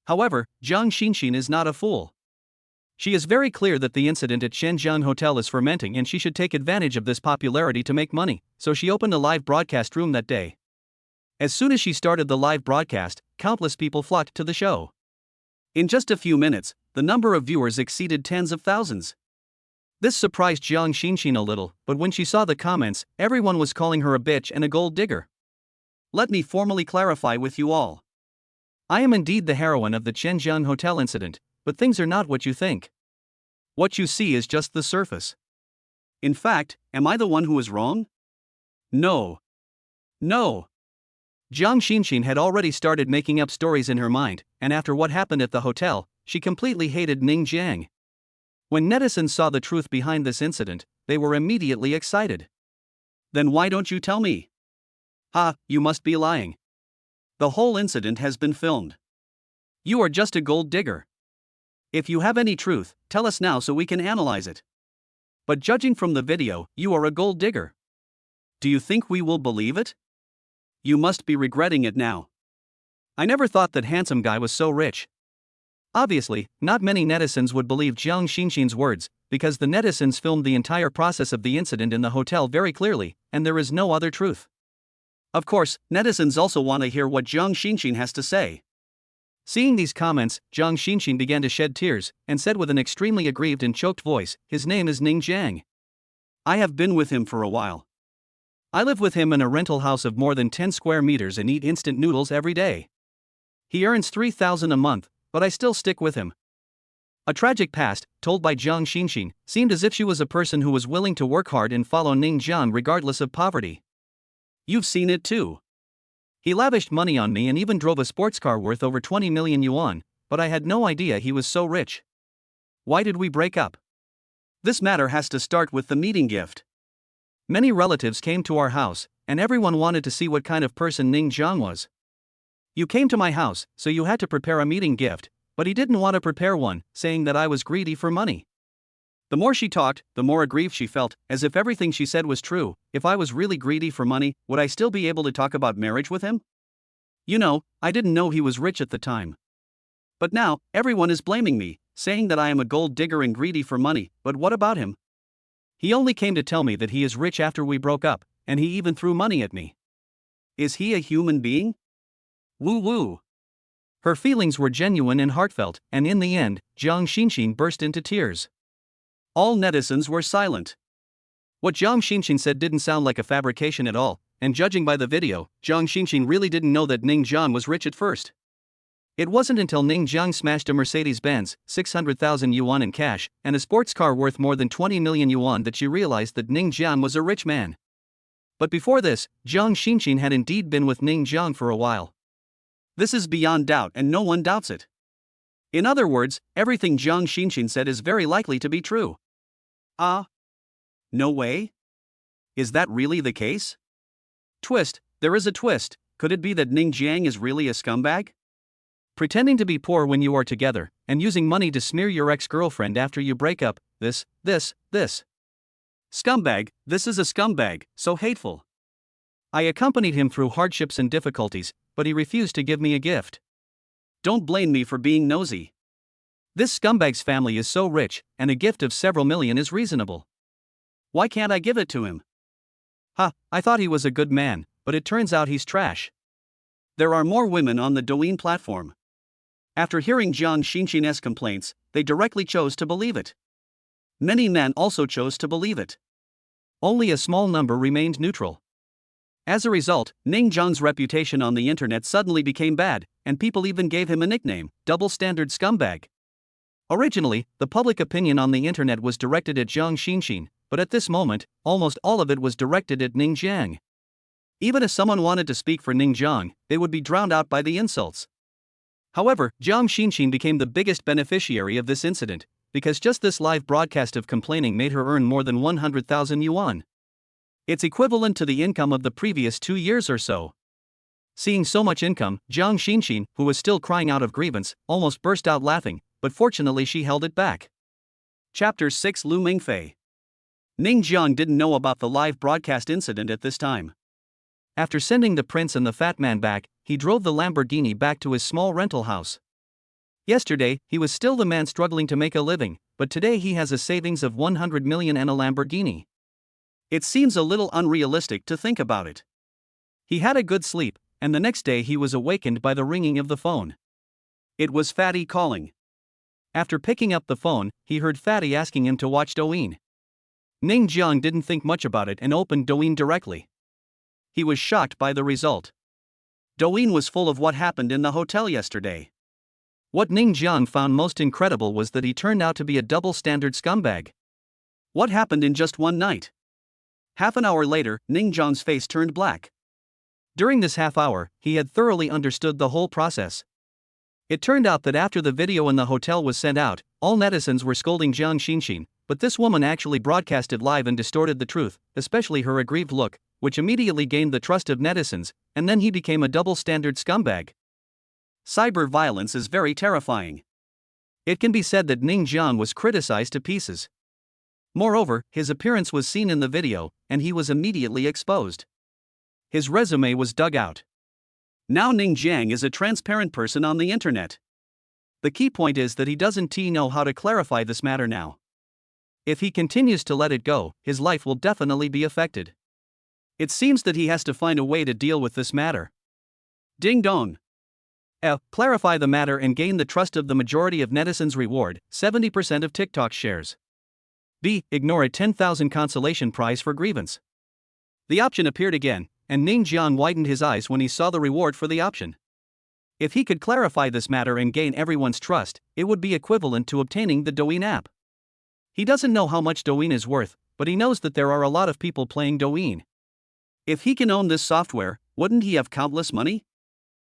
However, Jiang Xinqin is not a fool. She is very clear that the incident at Shenzhen Hotel is fermenting and she should take advantage of this popularity to make money, so she opened a live broadcast room that day. As soon as she started the live broadcast, countless people flocked to the show. In just a few minutes, the number of viewers exceeded tens of thousands. This surprised Jiang Xinqin a little, but when she saw the comments, everyone was calling her a bitch and a gold digger. Let me formally clarify with you all. I am indeed the heroine of the Shenzhen Hotel incident, but things are not what you think. What you see is just the surface. In fact, am I the one who is wrong? No. No. Jiang Xinqin had already started making up stories in her mind, and after what happened at the hotel, she completely hated Ning Jiang. When netizens saw the truth behind this incident, they were immediately excited. Then why don't you tell me? Ha, you must be lying. The whole incident has been filmed. You are just a gold digger. If you have any truth, tell us now so we can analyze it. But judging from the video, you are a gold digger. Do you think we will believe it? You must be regretting it now. I never thought that handsome guy was so rich. Obviously, not many netizens would believe Jiang Xinqin's words, because the netizens filmed the entire process of the incident in the hotel very clearly, and there is no other truth. Of course, netizens also want to hear what Jiang Xinqin has to say. Seeing these comments, Jiang Xinqin began to shed tears, and said with an extremely aggrieved and choked voice, his name is Ning Jiang. I have been with him for a while. I live with him in a rental house of more than 10 square meters and eat instant noodles every day. He earns 3,000 a month, but I still stick with him. A tragic past, told by Jiang Xinqin, seemed as if she was a person who was willing to work hard and follow Ning Jiang regardless of poverty. You've seen it too. He lavished money on me and even drove a sports car worth over 20 million yuan, but I had no idea he was so rich. Why did we break up? This matter has to start with the meeting gift. Many relatives came to our house, and everyone wanted to see what kind of person Ning Jiang was. You came to my house, so you had to prepare a meeting gift, but he didn't want to prepare one, saying that I was greedy for money. The more she talked, the more aggrieved she felt, as if everything she said was true. If I was really greedy for money, would I still be able to talk about marriage with him? You know, I didn't know he was rich at the time. But now, everyone is blaming me, saying that I am a gold digger and greedy for money, but what about him? He only came to tell me that he is rich after we broke up, and he even threw money at me. Is he a human being? Woo woo. Her feelings were genuine and heartfelt, and in the end, Jiang Xinxin burst into tears. All netizens were silent. What Jiang Xinxin said didn't sound like a fabrication at all, and judging by the video, Jiang Xinxin really didn't know that Ning Jiang was rich at first. It wasn't until Ning Jiang smashed a Mercedes-Benz, 600,000 yuan in cash, and a sports car worth more than 20 million yuan that she realized that Ning Jiang was a rich man. But before this, Jiang Xinxin had indeed been with Ning Jiang for a while. This is beyond doubt and no one doubts it. In other words, everything Jiang Xinxin said is very likely to be true. No way? Is that really the case? Twist, there is a twist. Could it be that Ning Jiang is really a scumbag? Pretending to be poor when you are together, and using money to smear your ex-girlfriend after you break up, this. Scumbag, this is a scumbag, so hateful. I accompanied him through hardships and difficulties, but he refused to give me a gift. Don't blame me for being nosy. This scumbag's family is so rich, and a gift of several million is reasonable. Why can't I give it to him? I thought he was a good man, but it turns out he's trash. There are more women on the Douyin platform. After hearing Jiang Xinxin's complaints, they directly chose to believe it. Many men also chose to believe it. Only a small number remained neutral. As a result, Ning Jiang's reputation on the internet suddenly became bad, and people even gave him a nickname, double standard scumbag. Originally, the public opinion on the internet was directed at Jiang Xinxin, but at this moment, almost all of it was directed at Ning Jiang. Even if someone wanted to speak for Ning Jiang, they would be drowned out by the insults. However, Jiang Xinxin became the biggest beneficiary of this incident, because just this live broadcast of complaining made her earn more than 100,000 yuan. It's equivalent to the income of the previous 2 years or so. Seeing so much income, Jiang Xinxin, who was still crying out of grievance, almost burst out laughing, but fortunately she held it back. Chapter 6 Lu Mingfei. Ning Jiang didn't know about the live broadcast incident at this time. After sending the prince and the fat man back, he drove the Lamborghini back to his small rental house. Yesterday, he was still the man struggling to make a living, but today he has a savings of 100 million and a Lamborghini. It seems a little unrealistic to think about it. He had a good sleep, and the next day he was awakened by the ringing of the phone. It was Fatty calling. After picking up the phone, he heard Fatty asking him to watch Douyin. Ning Jiang didn't think much about it and opened Douyin directly. He was shocked by the result. Douyin was full of what happened in the hotel yesterday. What Ning Jiang found most incredible was that he turned out to be a double-standard scumbag. What happened in just one night? Half an hour later, Ning Jiang's face turned black. During this half hour, he had thoroughly understood the whole process. It turned out that after the video in the hotel was sent out, all netizens were scolding Jiang Xinxin, but this woman actually broadcasted live and distorted the truth, especially her aggrieved look, which immediately gained the trust of netizens, and then he became a double-standard scumbag. Cyber violence is very terrifying. It can be said that Ning Jiang was criticized to pieces. Moreover, his appearance was seen in the video, and he was immediately exposed. His resume was dug out. Now Ning Jiang is a transparent person on the internet. The key point is that he doesn't know how to clarify this matter now. If he continues to let it go, his life will definitely be affected. It seems that he has to find a way to deal with this matter. Ding dong. Clarify the matter and gain the trust of the majority of netizens. Reward, 70% of TikTok shares. B. Ignore a 10,000 consolation prize for grievance. The option appeared again, and Ning Jiang widened his eyes when he saw the reward for the option. If he could clarify this matter and gain everyone's trust, it would be equivalent to obtaining the Douyin app. He doesn't know how much Douyin is worth, but he knows that there are a lot of people playing Douyin. If he can own this software, wouldn't he have countless money?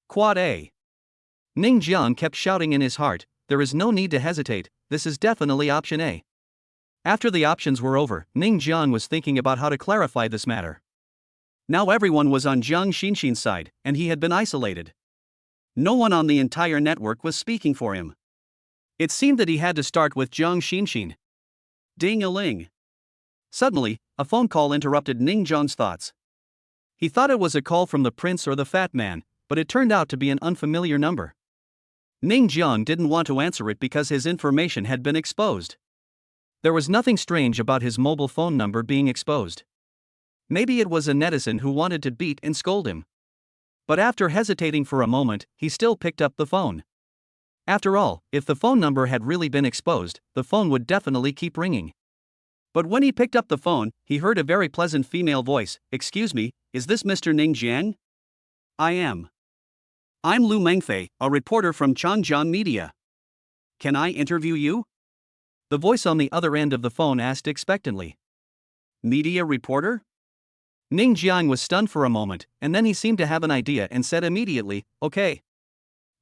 Quad A. Ning Jiang kept shouting in his heart, there is no need to hesitate, this is definitely option A. After the options were over, Ning Jiang was thinking about how to clarify this matter. Now everyone was on Jiang Xinxin's side, and he had been isolated. No one on the entire network was speaking for him. It seemed that he had to start with Jiang Xinxin. Ding-a-ling. Suddenly, a phone call interrupted Ning Jiang's thoughts. He thought it was a call from the prince or the fat man, but it turned out to be an unfamiliar number. Ning Jiang didn't want to answer it because his information had been exposed. There was nothing strange about his mobile phone number being exposed. Maybe it was a netizen who wanted to beat and scold him. But after hesitating for a moment, he still picked up the phone. After all, if the phone number had really been exposed, the phone would definitely keep ringing. But when he picked up the phone, he heard a very pleasant female voice. "Excuse me, is this Mr. Ning Jiang?" "I am. I'm Lu Mengfei, a reporter from Changjiang Media. Can I interview you?" The voice on the other end of the phone asked expectantly. "Media reporter?" Ning Jiang was stunned for a moment, and then he seemed to have an idea and said immediately, "Okay."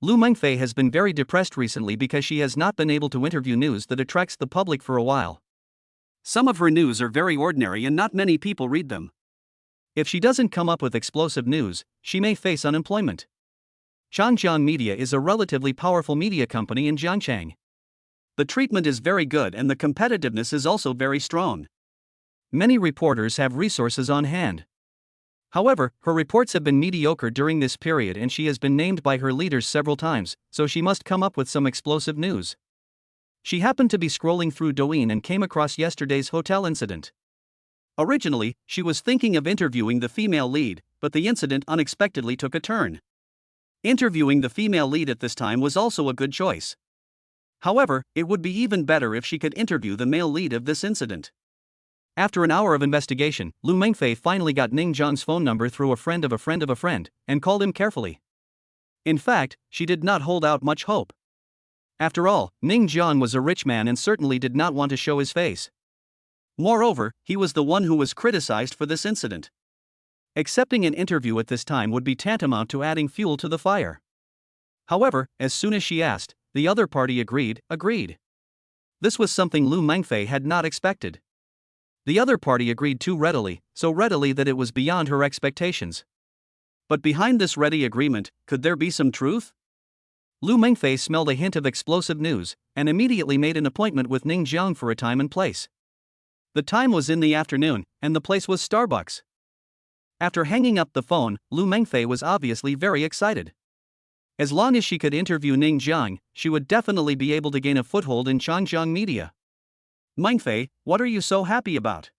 Lu Mengfei has been very depressed recently because she has not been able to interview news that attracts the public for a while. Some of her news are very ordinary and not many people read them. If she doesn't come up with explosive news, she may face unemployment. Changjiang Media is a relatively powerful media company in Jiangchang. The treatment is very good and the competitiveness is also very strong. Many reporters have resources on hand. However, her reports have been mediocre during this period and she has been named by her leaders several times, so she must come up with some explosive news. She happened to be scrolling through Douyin and came across yesterday's hotel incident. Originally, she was thinking of interviewing the female lead, but the incident unexpectedly took a turn. Interviewing the female lead at this time was also a good choice. However, it would be even better if she could interview the male lead of this incident. After an hour of investigation, Lu Mengfei finally got Ning Jiang's phone number through a friend of a friend of a friend, and called him carefully. In fact, she did not hold out much hope. After all, Ning Jiang was a rich man and certainly did not want to show his face. Moreover, he was the one who was criticized for this incident. Accepting an interview at this time would be tantamount to adding fuel to the fire. However, as soon as she asked, the other party agreed. This was something Lu Mengfei had not expected. The other party agreed too readily, so readily that it was beyond her expectations. But behind this ready agreement, could there be some truth? Lu Mengfei smelled a hint of explosive news, and immediately made an appointment with Ning Jiang for a time and place. The time was in the afternoon, and the place was Starbucks. After hanging up the phone, Lu Mengfei was obviously very excited. As long as she could interview Ning Jiang, she would definitely be able to gain a foothold in Changjiang Media. "Mengfei, what are you so happy about?"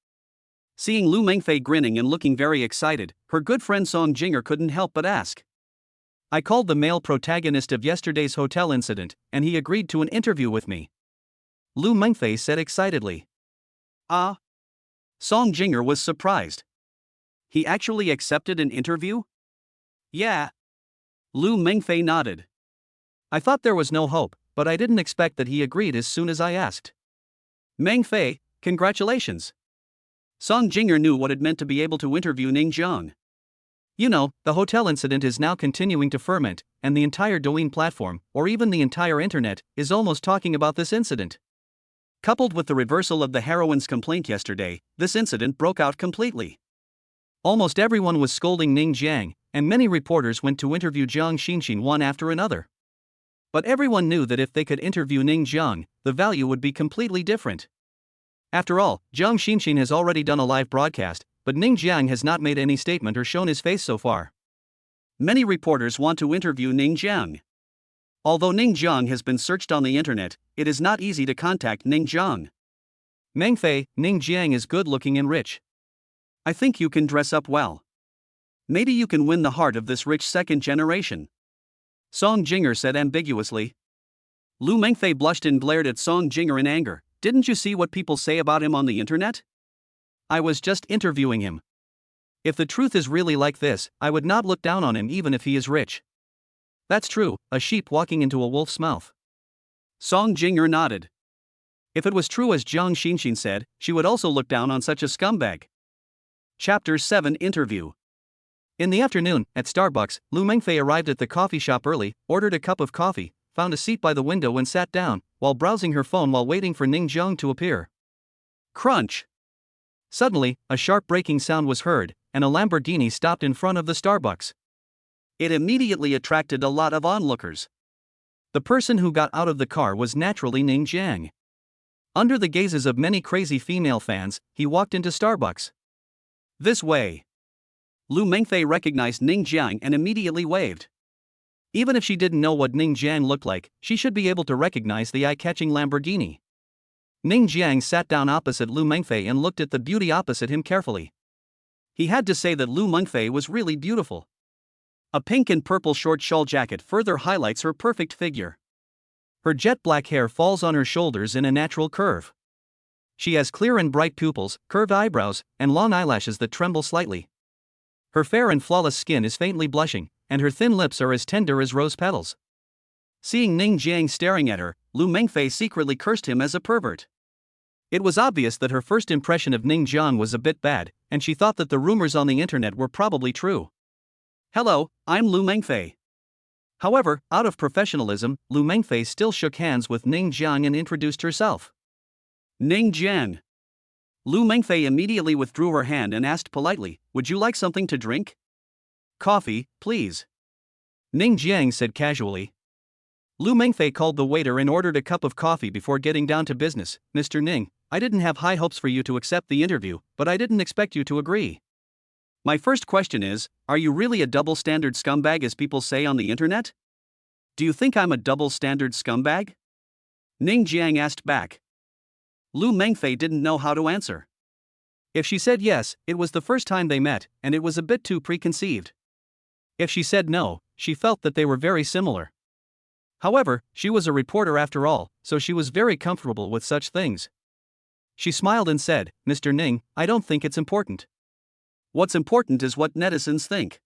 Seeing Lu Mengfei grinning and looking very excited, her good friend Song Jinger couldn't help but ask. "I called the male protagonist of yesterday's hotel incident, and he agreed to an interview with me," Lu Mengfei said excitedly. "Ah?" Song Jinger was surprised. "He actually accepted an interview?" "Yeah." Lu Mengfei nodded. "I thought there was no hope, but I didn't expect that he agreed as soon as I asked." "Mengfei, congratulations." Song Jinger knew what it meant to be able to interview Ning Jiang. You know, the hotel incident is now continuing to ferment, and the entire Douyin platform, or even the entire internet, is almost talking about this incident. Coupled with the reversal of the heroine's complaint yesterday, this incident broke out completely. Almost everyone was scolding Ning Jiang, and many reporters went to interview Jiang Xinxin one after another. But everyone knew that if they could interview Ning Jiang, the value would be completely different. After all, Jiang Xinxin has already done a live broadcast, but Ning Jiang has not made any statement or shown his face so far. Many reporters want to interview Ning Jiang. Although Ning Jiang has been searched on the internet, it is not easy to contact Ning Jiang. "Mengfei, Ning Jiang is good-looking and rich. I think you can dress up well. Maybe you can win the heart of this rich second generation," Song Jinger said ambiguously. Lu Mengfei blushed and glared at Song Jinger in anger. "Didn't you see what people say about him on the internet? I was just interviewing him. If the truth is really like this, I would not look down on him even if he is rich." "That's true, a sheep walking into a wolf's mouth." Song Jinger nodded. If it was true as Jiang Xinxin said, she would also look down on such a scumbag. Chapter 7 Interview. In the afternoon, at Starbucks, Lu Mengfei arrived at the coffee shop early, ordered a cup of coffee, found a seat by the window and sat down, while browsing her phone while waiting for Ning Jiang to appear. Crunch! Suddenly, a sharp braking sound was heard, and a Lamborghini stopped in front of the Starbucks. It immediately attracted a lot of onlookers. The person who got out of the car was naturally Ning Jiang. Under the gazes of many crazy female fans, he walked into Starbucks. "This way." Lu Mengfei recognized Ning Jiang and immediately waved. Even if she didn't know what Ning Jiang looked like, she should be able to recognize the eye-catching Lamborghini. Ning Jiang sat down opposite Lu Mengfei and looked at the beauty opposite him carefully. He had to say that Lu Mengfei was really beautiful. A pink and purple short shawl jacket further highlights her perfect figure. Her jet black hair falls on her shoulders in a natural curve. She has clear and bright pupils, curved eyebrows, and long eyelashes that tremble slightly. Her fair and flawless skin is faintly blushing, and her thin lips are as tender as rose petals. Seeing Ning Jiang staring at her, Lu Mengfei secretly cursed him as a pervert. It was obvious that her first impression of Ning Jiang was a bit bad, and she thought that the rumors on the internet were probably true. "Hello, I'm Lu Mengfei." However, out of professionalism, Lu Mengfei still shook hands with Ning Jiang and introduced herself. "Ning Jiang." Lu Mengfei immediately withdrew her hand and asked politely, "Would you like something to drink?" "Coffee, please." Ning Jiang said casually. Lu Mengfei called the waiter and ordered a cup of coffee before getting down to business. "Mr. Ning, I didn't have high hopes for you to accept the interview, but I didn't expect you to agree. My first question is, are you really a double-standard scumbag as people say on the internet? Do you think I'm a double-standard scumbag?" Ning Jiang asked back. Lu Mengfei didn't know how to answer. If she said yes, it was the first time they met, and it was a bit too preconceived. If she said no, she felt that they were very similar. However, she was a reporter after all, so she was very comfortable with such things. She smiled and said, "Mr. Ning, I don't think it's important. What's important is what netizens think."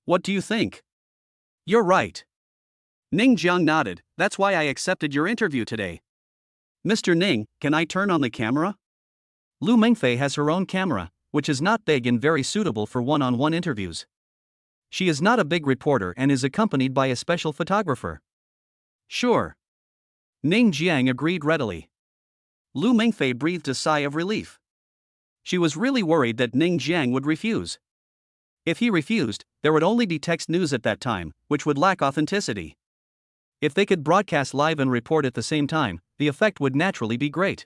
"What do you think?" "You're right." Ning Jiang nodded. "That's why I accepted your interview today." "Mr. Ning, can I turn on the camera?" Lu Mengfei has her own camera, which is not big and very suitable for one-on-one interviews. She is not a big reporter and is accompanied by a special photographer. "Sure." Ning Jiang agreed readily. Lu Mengfei breathed a sigh of relief. She was really worried that Ning Jiang would refuse. If he refused, there would only be text news at that time, which would lack authenticity. If they could broadcast live and report at the same time, the effect would naturally be great.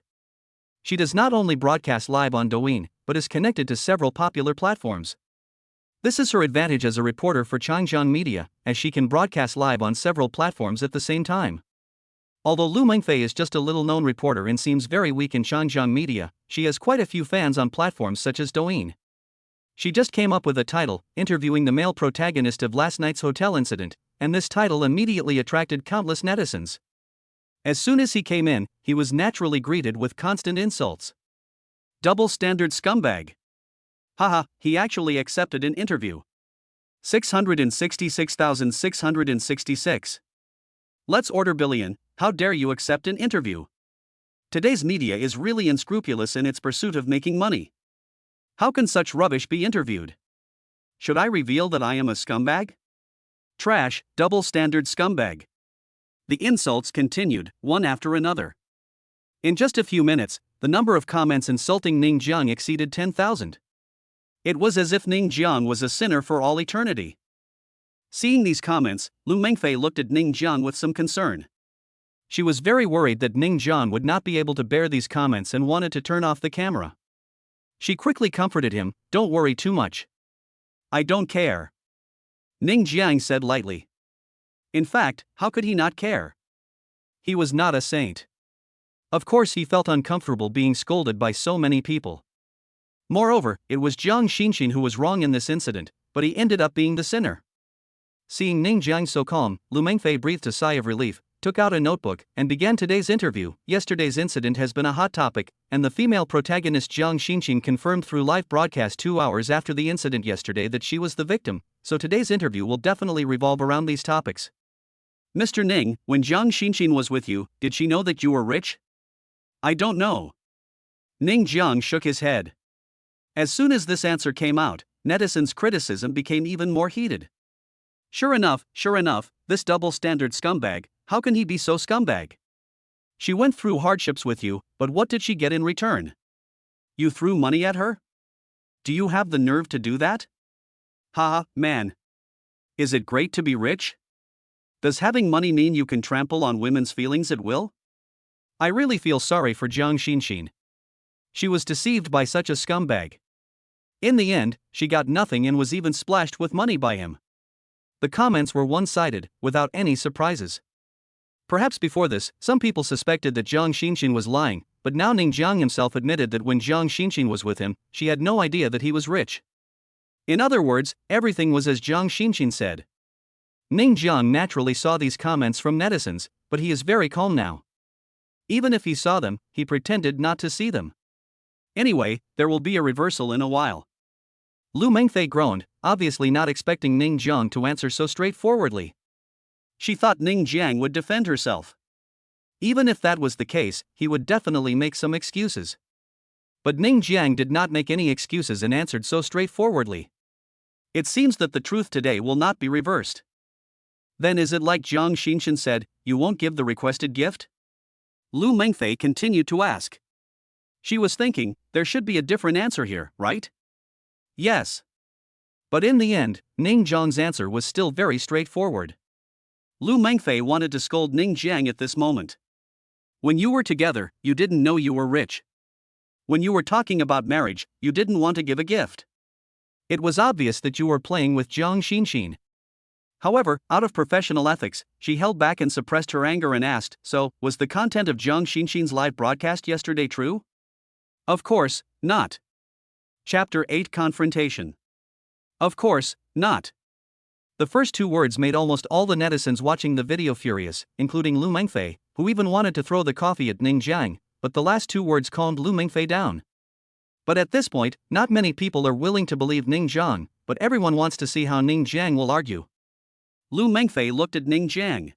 She does not only broadcast live on Douyin, but is connected to several popular platforms. This is her advantage as a reporter for Changjiang Media, as she can broadcast live on several platforms at the same time. Although Lu Mengfei is just a little-known reporter and seems very weak in Changjiang Media, she has quite a few fans on platforms such as Douyin. She just came up with a title, interviewing the male protagonist of last night's hotel incident, and this title immediately attracted countless netizens. As soon as he came in, he was naturally greeted with constant insults. "Double-standard scumbag. Haha, he actually accepted an interview. 666,666. Let's order billion, how dare you accept an interview? Today's media is really unscrupulous in its pursuit of making money. How can such rubbish be interviewed? Should I reveal that I am a scumbag? Trash, double-standard scumbag." The insults continued, one after another. In just a few minutes, the number of comments insulting Ning Jiang exceeded 10,000. It was as if Ning Jiang was a sinner for all eternity. Seeing these comments, Lu Mengfei looked at Ning Jiang with some concern. She was very worried that Ning Jiang would not be able to bear these comments and wanted to turn off the camera. She quickly comforted him, "Don't worry too much. I don't care." Ning Jiang said lightly. In fact, how could he not care? He was not a saint. Of course he felt uncomfortable being scolded by so many people. Moreover, it was Jiang Xinxin who was wrong in this incident, but he ended up being the sinner. Seeing Ning Jiang so calm, Lu Mengfei breathed a sigh of relief, took out a notebook, and began today's interview. Yesterday's incident has been a hot topic, and the female protagonist Jiang Xinxin confirmed through live broadcast 2 hours after the incident yesterday that she was the victim, so today's interview will definitely revolve around these topics. "Mr. Ning, when Jiang Xinxin was with you, did she know that you were rich?" "I don't know." Ning Jiang shook his head. As soon as this answer came out, netizens' criticism became even more heated. Sure enough, this double-standard scumbag, how can he be so scumbag? She went through hardships with you, but what did she get in return? You threw money at her? Do you have the nerve to do that? Haha, man. Is it great to be rich? Does having money mean you can trample on women's feelings at will? I really feel sorry for Jiang Xinxin. She was deceived by such a scumbag. In the end, she got nothing and was even splashed with money by him. The comments were one-sided, without any surprises. Perhaps before this, some people suspected that Jiang Xinxin was lying, but now Ning Jiang himself admitted that when Jiang Xinxin was with him, she had no idea that he was rich. In other words, everything was as Jiang Xinxin said. Ning Jiang naturally saw these comments from netizens, but he is very calm now. Even if he saw them, he pretended not to see them. Anyway, there will be a reversal in a while. Lu Mengfei groaned, obviously not expecting Ning Jiang to answer so straightforwardly. She thought Ning Jiang would defend herself. Even if that was the case, he would definitely make some excuses. But Ning Jiang did not make any excuses and answered so straightforwardly. It seems that the truth today will not be reversed. Then is it like Jiang Xinxin said, you won't give the requested gift? Lu Mengfei continued to ask. She was thinking, there should be a different answer here, right? Yes. But in the end, Ning Jiang's answer was still very straightforward. Lu Mengfei wanted to scold Ning Jiang at this moment. When you were together, you didn't know you were rich. When you were talking about marriage, you didn't want to give a gift. It was obvious that you were playing with Jiang Xinxin. However, out of professional ethics, she held back and suppressed her anger and asked, so, was the content of Jiang Xinxin's live broadcast yesterday true? Of course, not. Chapter 8 Confrontation. Of course, not. The first two words made almost all the netizens watching the video furious, including Lu Mengfei, who even wanted to throw the coffee at Ning Jiang, but the last two words calmed Lu Mengfei down. But at this point, not many people are willing to believe Ning Jiang, but everyone wants to see how Ning Jiang will argue. Lu Mengfei looked at Ning Jiang.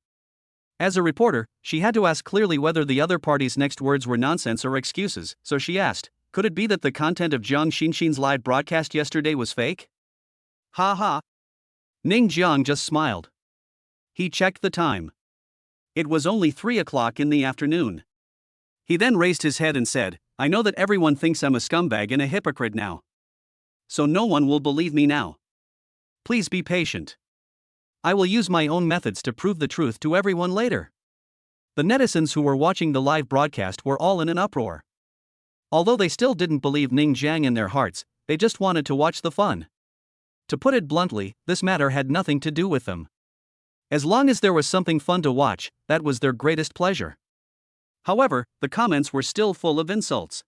As a reporter, she had to ask clearly whether the other party's next words were nonsense or excuses, so she asked, could it be that the content of Jiang Xinxin's live broadcast yesterday was fake? Ha ha. Ning Jiang just smiled. He checked the time. It was only 3 o'clock in the afternoon. He then raised his head and said, I know that everyone thinks I'm a scumbag and a hypocrite now. So no one will believe me now. Please be patient. I will use my own methods to prove the truth to everyone later. The netizens who were watching the live broadcast were all in an uproar. Although they still didn't believe Ning Jiang in their hearts, they just wanted to watch the fun. To put it bluntly, this matter had nothing to do with them. As long as there was something fun to watch, that was their greatest pleasure. However, the comments were still full of insults.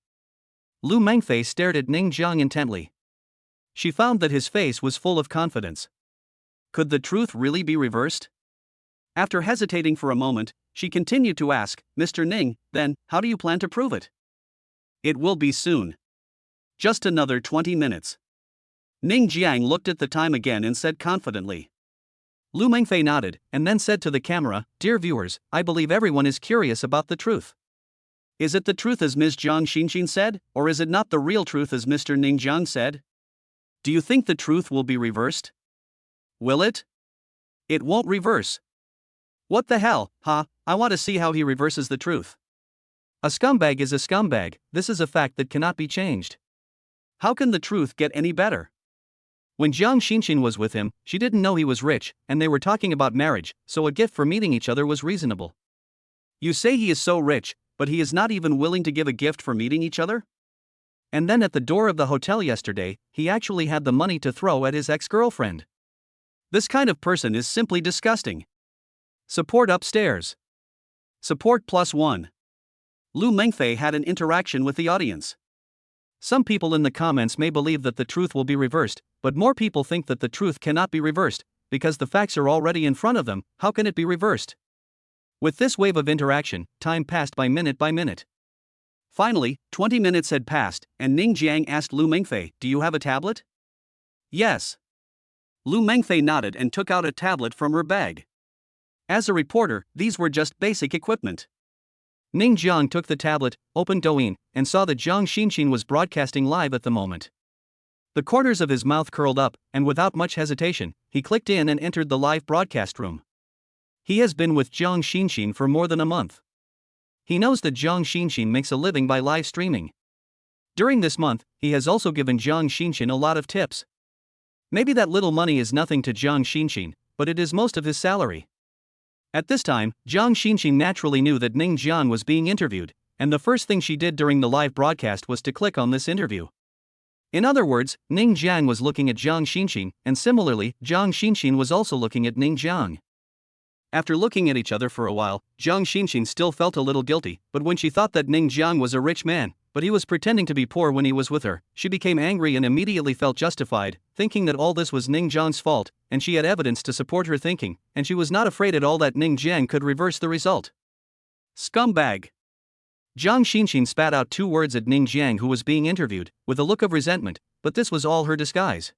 Lu Mengfei stared at Ning Jiang intently. She found that his face was full of confidence. Could the truth really be reversed? After hesitating for a moment, she continued to ask, Mr. Ning, then, how do you plan to prove it? It will be soon. Just another 20 minutes. Ning Jiang looked at the time again and said confidently. Lu Mengfei nodded, and then said to the camera, Dear viewers, I believe everyone is curious about the truth. Is it the truth as Ms. Jiang Xinxin said, or is it not the real truth as Mr. Ning Jiang said? Do you think the truth will be reversed? Will it? It won't reverse. What the hell, huh? I want to see how he reverses the truth. A scumbag is a scumbag, this is a fact that cannot be changed. How can the truth get any better? When Jiang Xinxin was with him, she didn't know he was rich, and they were talking about marriage, so a gift for meeting each other was reasonable. You say he is so rich, but he is not even willing to give a gift for meeting each other? And then at the door of the hotel yesterday, he actually had the money to throw at his ex-girlfriend. This kind of person is simply disgusting. Support upstairs. Support +1. Lu Mengfei had an interaction with the audience. Some people in the comments may believe that the truth will be reversed, but more people think that the truth cannot be reversed, because the facts are already in front of them. How can it be reversed? With this wave of interaction, time passed by minute. Finally, 20 minutes had passed, and Ning Jiang asked Lu Mengfei, Do you have a tablet? Yes. Lu Mengfei nodded and took out a tablet from her bag. As a reporter, these were just basic equipment. Ning Jiang took the tablet, opened Douyin, and saw that Jiang Xinxin was broadcasting live at the moment. The corners of his mouth curled up, and without much hesitation, he clicked in and entered the live broadcast room. He has been with Jiang Xinxin for more than a month. He knows that Jiang Xinxin makes a living by live streaming. During this month, he has also given Jiang Xinxin a lot of tips. Maybe that little money is nothing to Jiang Xinxin, but it is most of his salary. At this time, Jiang Xinxin naturally knew that Ning Jiang was being interviewed, and the first thing she did during the live broadcast was to click on this interview. In other words, Ning Jiang was looking at Jiang Xinxin, and similarly, Jiang Xinxin was also looking at Ning Jiang. After looking at each other for a while, Jiang Xinxin still felt a little guilty, but when she thought that Ning Jiang was a rich man, but he was pretending to be poor when he was with her. She became angry and immediately felt justified, thinking that all this was Ning Jiang's fault, and she had evidence to support her thinking, and she was not afraid at all that Ning Jiang could reverse the result. Scumbag. Jiang Xinxin spat out 2 words at Ning Jiang, who was being interviewed, with a look of resentment, but this was all her disguise.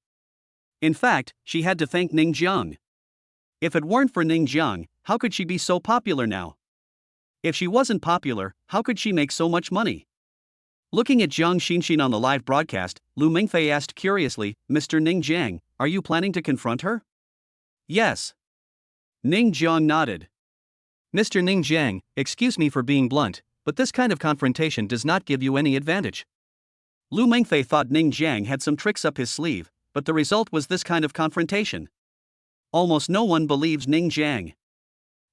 In fact, she had to thank Ning Jiang. If it weren't for Ning Jiang, how could she be so popular now? If she wasn't popular, how could she make so much money? Looking at Jiang Xinxin on the live broadcast, Lu Mingfei asked curiously, "Mr. Ning Jiang, are you planning to confront her?" "Yes." Ning Jiang nodded. "Mr. Ning Jiang, excuse me for being blunt, but this kind of confrontation does not give you any advantage." Lu Mingfei thought Ning Jiang had some tricks up his sleeve, but the result was this kind of confrontation. Almost no one believes Ning Jiang.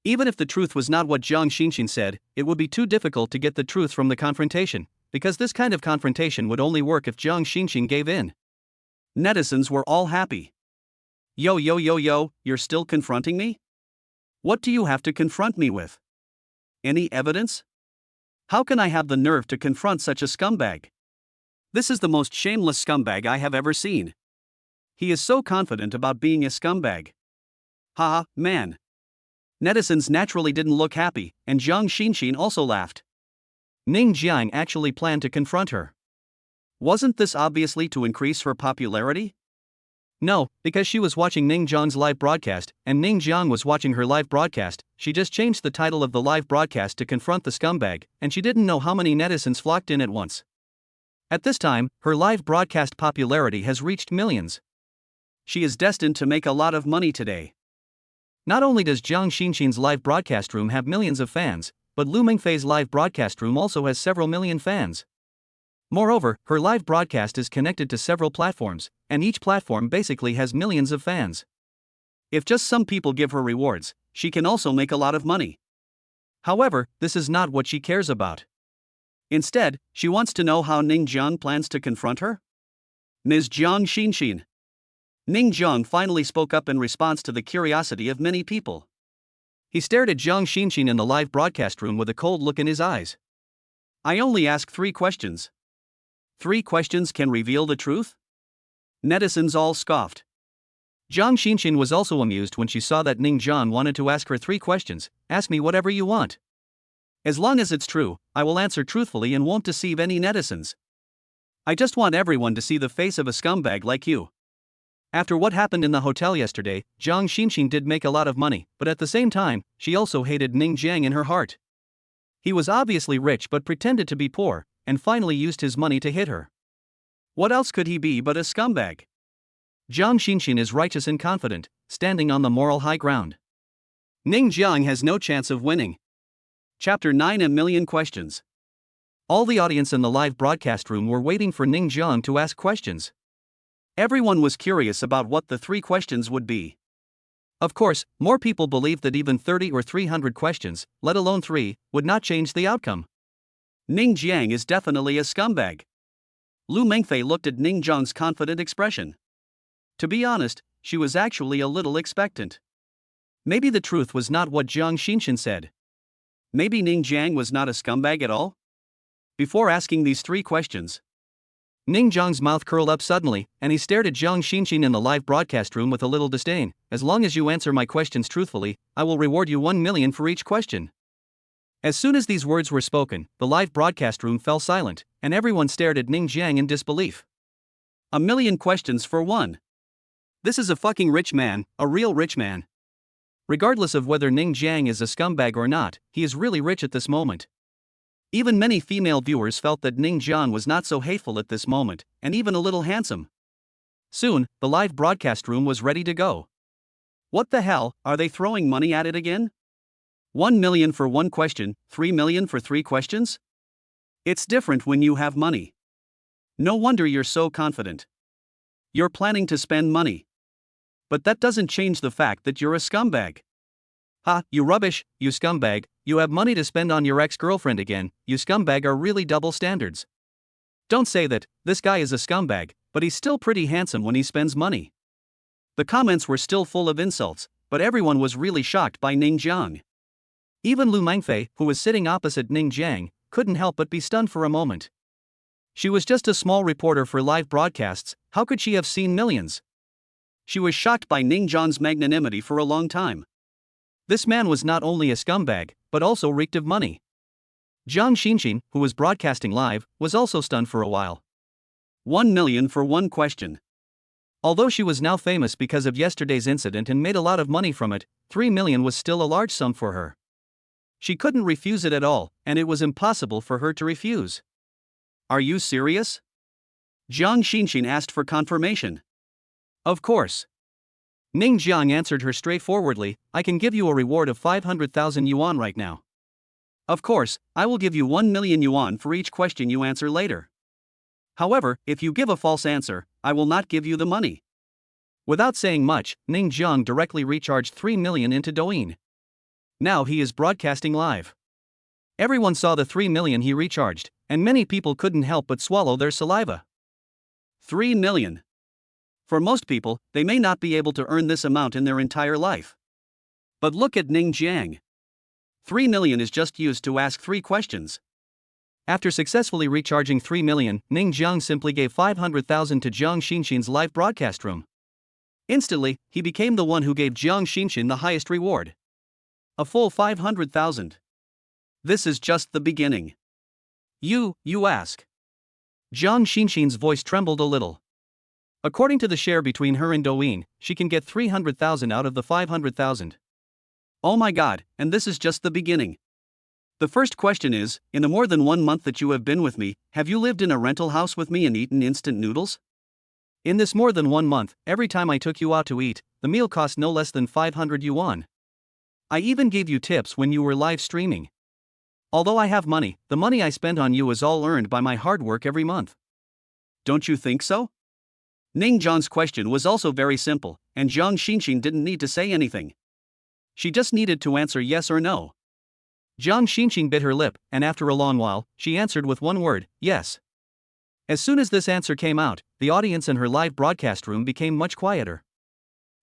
Even if the truth was not what Jiang Xinxin said, it would be too difficult to get the truth from the confrontation, because this kind of confrontation would only work if Jiang Xinxin gave in. Netizens were all happy. Yo, you're still confronting me? What do you have to confront me with? Any evidence? How can I have the nerve to confront such a scumbag? This is the most shameless scumbag I have ever seen. He is so confident about being a scumbag. Haha, man. Netizens naturally didn't look happy, and Jiang Xinxin also laughed. Ning Jiang actually planned to confront her. Wasn't this obviously to increase her popularity? No, because she was watching Ning Jiang's live broadcast, and Ning Jiang was watching her live broadcast. She just changed the title of the live broadcast to confront the scumbag, and she didn't know how many netizens flocked in at once. At this time, her live broadcast popularity has reached millions. She is destined to make a lot of money today. Not only does Jiang Xinxin's live broadcast room have millions of fans, but Lu Mingfei's live broadcast room also has several million fans. Moreover, her live broadcast is connected to several platforms, and each platform basically has millions of fans. If just some people give her rewards, she can also make a lot of money. However, this is not what she cares about. Instead, she wants to know how Ning Jiang plans to confront her. Ms. Jiang Xinxin. Ning Jiang finally spoke up in response to the curiosity of many people. He stared at Jiang Xinxin in the live broadcast room with a cold look in his eyes. "I only ask 3 questions. 3 questions can reveal the truth?" Netizens all scoffed. Jiang Xinxin was also amused when she saw that Ning Jiang wanted to ask her 3 questions. "Ask me whatever you want. As long as it's true, I will answer truthfully and won't deceive any netizens. I just want everyone to see the face of a scumbag like you." After what happened in the hotel yesterday, Jiang Xinxin did make a lot of money, but at the same time, she also hated Ning Jiang in her heart. He was obviously rich but pretended to be poor, and finally used his money to hit her. What else could he be but a scumbag? Jiang Xinxin is righteous and confident, standing on the moral high ground. Ning Jiang has no chance of winning. Chapter 9: A Million Questions. All the audience in the live broadcast room were waiting for Ning Jiang to ask questions. Everyone was curious about what the 3 questions would be. Of course, more people believed that even 30 or 300 questions, let alone 3, would not change the outcome. Ning Jiang is definitely a scumbag. Lu Mingfei looked at Ning Jiang's confident expression. To be honest, she was actually a little expectant. Maybe the truth was not what Jiang Xinxin said. Maybe Ning Jiang was not a scumbag at all? Before asking these 3 questions, Ning Jiang's mouth curled up suddenly, and he stared at Jiang Xinxin in the live broadcast room with a little disdain. "As long as you answer my questions truthfully, I will reward you 1 million for each question." As soon as these words were spoken, the live broadcast room fell silent, and everyone stared at Ning Jiang in disbelief. 1 million questions for 1. This is a fucking rich man, a real rich man. Regardless of whether Ning Jiang is a scumbag or not, he is really rich at this moment. Even many female viewers felt that Ning Jiang was not so hateful at this moment, and even a little handsome. Soon, the live broadcast room was ready to go. What the hell, are they throwing money at it again? 1 million for 1 question, 3 million for 3 questions? It's different when you have money. No wonder you're so confident. You're planning to spend money. But that doesn't change the fact that you're a scumbag. Ha, you rubbish, you scumbag, you have money to spend on your ex-girlfriend again, you scumbag are really double standards. Don't say that, this guy is a scumbag, but he's still pretty handsome when he spends money. The comments were still full of insults, but everyone was really shocked by Ning Jiang. Even Lu Mingfei, who was sitting opposite Ning Jiang, couldn't help but be stunned for a moment. She was just a small reporter for live broadcasts, how could she have seen millions? She was shocked by Ning Jiang's magnanimity for a long time. This man was not only a scumbag, but also reeked of money. Jiang Xinxin, who was broadcasting live, was also stunned for a while. 1 million for one question. Although she was now famous because of yesterday's incident and made a lot of money from it, 3 million was still a large sum for her. She couldn't refuse it at all, and it was impossible for her to refuse. Are you serious? Jiang Xinxin asked for confirmation. Of course. Ning Jiang answered her straightforwardly, I can give you a reward of 500,000 yuan right now. Of course, I will give you 1 million yuan for each question you answer later. However, if you give a false answer, I will not give you the money. Without saying much, Ning Jiang directly recharged 3 million into Douyin. Now he is broadcasting live. Everyone saw the 3 million he recharged, and many people couldn't help but swallow their saliva. 3 million. For most people, they may not be able to earn this amount in their entire life. But look at Ning Jiang. 3 million is just used to ask 3 questions. After successfully recharging 3 million, Ning Jiang simply gave 500,000 to Jiang Xinxin's live broadcast room. Instantly, he became the one who gave Jiang Xinxin the highest reward. A full 500,000. This is just the beginning. You ask. Jiang Xinxin's voice trembled a little. According to the share between her and Douyin, she can get 300,000 out of the 500,000. Oh my god, and this is just the beginning. The first question is, in the more than 1 month that you have been with me, have you lived in a rental house with me and eaten instant noodles? In this more than 1 month, every time I took you out to eat, the meal cost no less than 500 yuan. I even gave you tips when you were live streaming. Although I have money, the money I spend on you is all earned by my hard work every month. Don't you think so? Ning Jiang's question was also very simple, and Jiang Xinxin didn't need to say anything. She just needed to answer yes or no. Jiang Xinxin bit her lip, and after a long while, she answered with one word, yes. As soon as this answer came out, the audience in her live broadcast room became much quieter.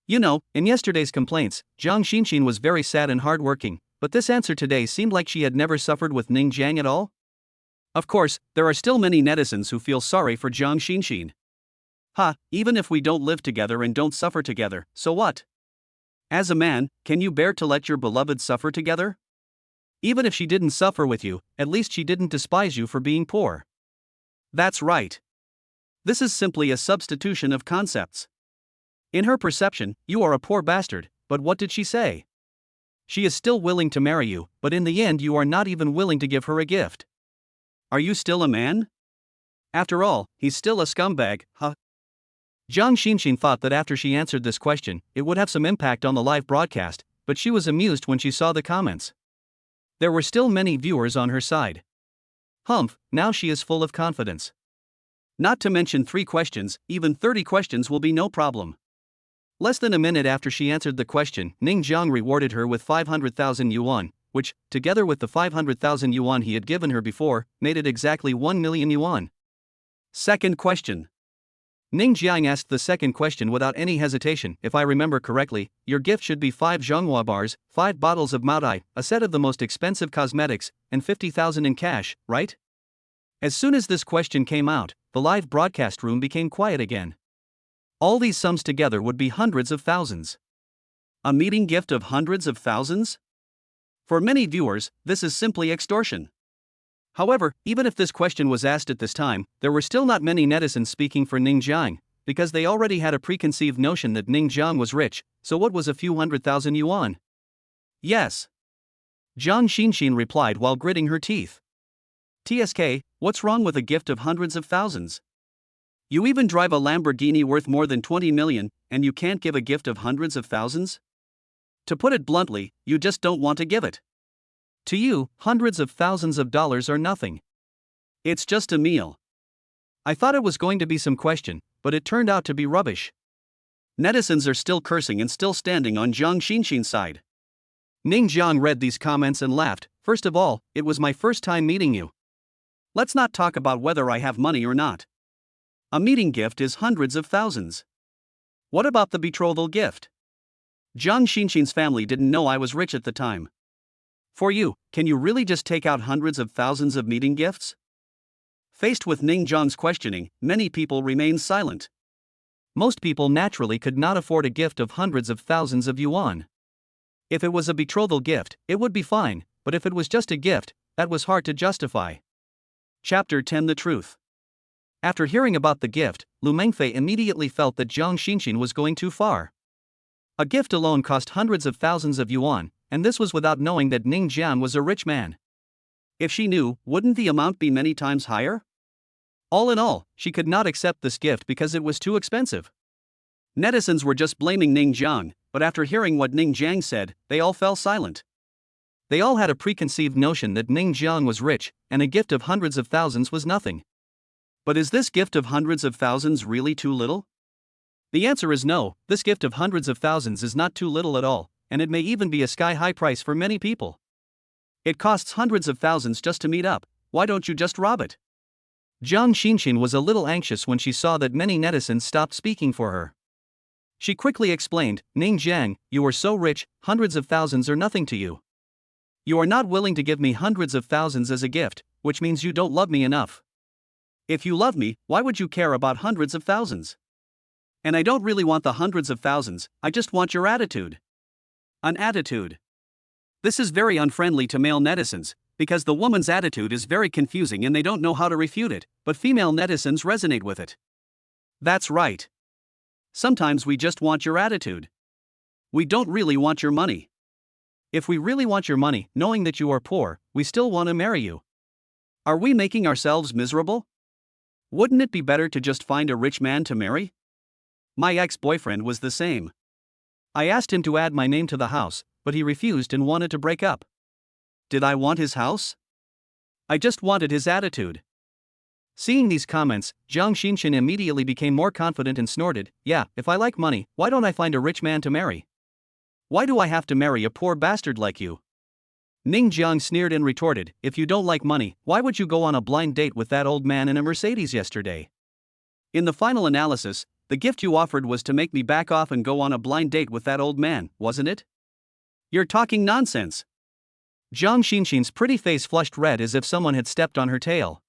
You know, in yesterday's complaints, Jiang Xinxin was very sad and hardworking, but this answer today seemed like she had never suffered with Ning Jiang at all. Of course, there are still many netizens who feel sorry for Jiang Xinxin. Even if we don't live together and don't suffer together, so what? As a man, can you bear to let your beloved suffer together? Even if she didn't suffer with you, at least she didn't despise you for being poor. That's right. This is simply a substitution of concepts. In her perception, you are a poor bastard, but what did she say? She is still willing to marry you, but in the end you are not even willing to give her a gift. Are you still a man? After all, he's still a scumbag, huh? Jiang Xinxin thought that after she answered this question, it would have some impact on the live broadcast, but she was amused when she saw the comments. There were still many viewers on her side. Humph, now she is full of confidence. Not to mention 3 questions, even 30 questions will be no problem. Less than a minute after she answered the question, Ning Jiang rewarded her with 500,000 yuan, which, together with the 500,000 yuan he had given her before, made it exactly 1 million yuan. Second question. Ning Jiang asked the second question without any hesitation. If I remember correctly, your gift should be 5 Zhonghua bars, 5 bottles of Maodai, a set of the most expensive cosmetics, and 50,000 in cash, right? As soon as this question came out, the live broadcast room became quiet again. All these sums together would be hundreds of thousands. A meeting gift of hundreds of thousands? For many viewers, this is simply extortion. However, even if this question was asked at this time, there were still not many netizens speaking for Ning Jiang, because they already had a preconceived notion that Ning Jiang was rich, so what was a few 100,000 yuan? Yes. Jiang Xinxin replied while gritting her teeth. TSK, what's wrong with a gift of hundreds of thousands? You even drive a Lamborghini worth more than 20 million, and you can't give a gift of hundreds of thousands? To put it bluntly, you just don't want to give it. To you, hundreds of thousands of dollars are nothing. It's just a meal. I thought it was going to be some question, but it turned out to be rubbish. Netizens are still cursing and still standing on Jiang Xinxin's side. Ning Jiang read these comments and laughed. First of all, it was my first time meeting you. Let's not talk about whether I have money or not. A meeting gift is hundreds of thousands. What about the betrothal gift? Jiang Xinxin's family didn't know I was rich at the time. For you, can you really just take out hundreds of thousands of meeting gifts? Faced with Ning Zhang's questioning, many people remained silent. Most people naturally could not afford a gift of hundreds of thousands of yuan. If it was a betrothal gift, it would be fine, but if it was just a gift, that was hard to justify. Chapter 10: The Truth. After hearing about the gift, Lu Mengfei immediately felt that Jiang Xinxin was going too far. A gift alone cost hundreds of thousands of yuan, and this was without knowing that Ning Jian was a rich man. If she knew, wouldn't the amount be many times higher? All in all, she could not accept this gift because it was too expensive. Netizens were just blaming Ning Jiang, but after hearing what Ning Jiang said, they all fell silent. They all had a preconceived notion that Ning Jiang was rich, and a gift of hundreds of thousands was nothing. But is this gift of hundreds of thousands really too little? The answer is no, this gift of hundreds of thousands is not too little at all, and it may even be a sky-high price for many people. It costs hundreds of thousands just to meet up, why don't you just rob it? Jiang Xinxin was a little anxious when she saw that many netizens stopped speaking for her. She quickly explained, Ning Jiang, you are so rich, hundreds of thousands are nothing to you. You are not willing to give me hundreds of thousands as a gift, which means you don't love me enough. If you love me, why would you care about hundreds of thousands? And I don't really want the hundreds of thousands, I just want your attitude. An attitude. This is very unfriendly to male netizens, because the woman's attitude is very confusing and they don't know how to refute it, but female netizens resonate with it. That's right. Sometimes we just want your attitude. We don't really want your money. If we really want your money, knowing that you are poor, we still want to marry you. Are we making ourselves miserable? Wouldn't it be better to just find a rich man to marry? My ex-boyfriend was the same. I asked him to add my name to the house, but he refused and wanted to break up. Did I want his house? I just wanted his attitude. Seeing these comments, Jiang Xinxin immediately became more confident and snorted, yeah, if I like money, why don't I find a rich man to marry? Why do I have to marry a poor bastard like you? Ning Jiang sneered and retorted, if you don't like money, why would you go on a blind date with that old man in a Mercedes yesterday? In the final analysis, the gift you offered was to make me back off and go on a blind date with that old man, wasn't it? You're talking nonsense. Jiang Xinxin's pretty face flushed red as if someone had stepped on her tail.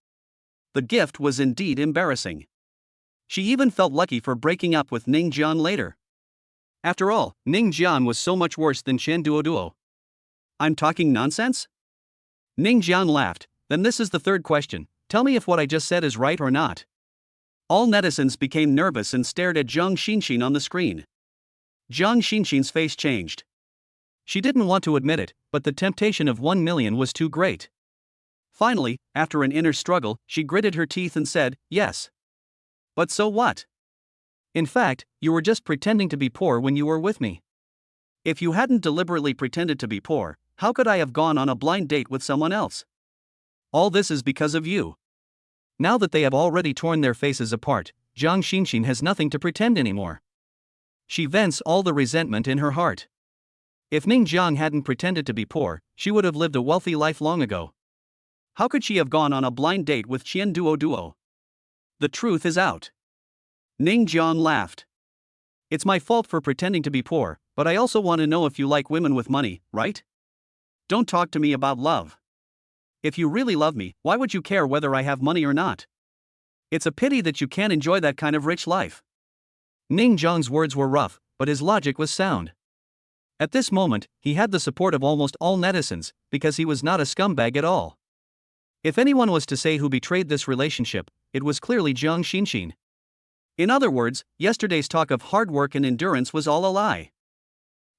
The gift was indeed embarrassing. She even felt lucky for breaking up with Ning Jian later. After all, Ning Jian was so much worse than Chen Duoduo. I'm talking nonsense? Ning Jian laughed, then this is the third question, tell me if what I just said is right or not. All netizens became nervous and stared at Jiang Xinxin on the screen. Jiang Xinxin's face changed. She didn't want to admit it, but the temptation of 1 million was too great. Finally, after an inner struggle, she gritted her teeth and said, yes. But so what? In fact, you were just pretending to be poor when you were with me. If you hadn't deliberately pretended to be poor, how could I have gone on a blind date with someone else? All this is because of you. Now that they have already torn their faces apart, Jiang Xinxin has nothing to pretend anymore. She vents all the resentment in her heart. If Ning Jiang hadn't pretended to be poor, she would have lived a wealthy life long ago. How could she have gone on a blind date with Chen Duoduo? The truth is out. Ning Jiang laughed. It's my fault for pretending to be poor, but I also want to know if you like women with money, right? Don't talk to me about love. If you really love me, why would you care whether I have money or not? It's a pity that you can't enjoy that kind of rich life. Ning Jiang's words were rough, but his logic was sound. At this moment, he had the support of almost all netizens, because he was not a scumbag at all. If anyone was to say who betrayed this relationship, it was clearly Jiang Xinxin. In other words, yesterday's talk of hard work and endurance was all a lie.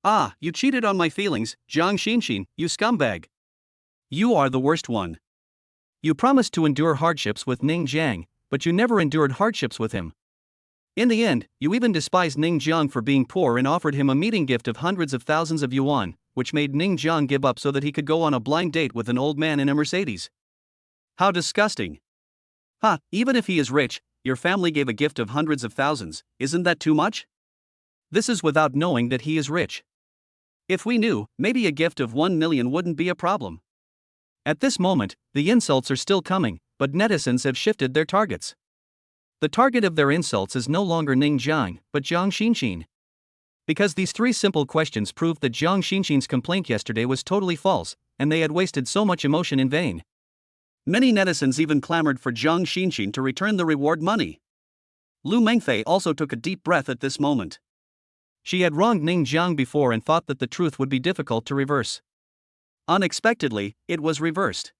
Ah, you cheated on my feelings, Jiang Xinxin, you scumbag. You are the worst one. You promised to endure hardships with Ning Jiang, but you never endured hardships with him. In the end, you even despised Ning Jiang for being poor and offered him a meeting gift of hundreds of thousands of yuan, which made Ning Jiang give up so that he could go on a blind date with an old man in a Mercedes. How disgusting. Ha, even if he is rich, your family gave a gift of hundreds of thousands, isn't that too much? This is without knowing that he is rich. If we knew, maybe a gift of 1 million wouldn't be a problem. At this moment, the insults are still coming, but netizens have shifted their targets. The target of their insults is no longer Ning Jiang, but Jiang Xinxin. Because these three simple questions proved that Jiang Xinxin's complaint yesterday was totally false, and they had wasted so much emotion in vain. Many netizens even clamored for Jiang Xinxin to return the reward money. Lu Mengfei also took a deep breath at this moment. She had wronged Ning Jiang before and thought that the truth would be difficult to reverse. Unexpectedly, it was reversed.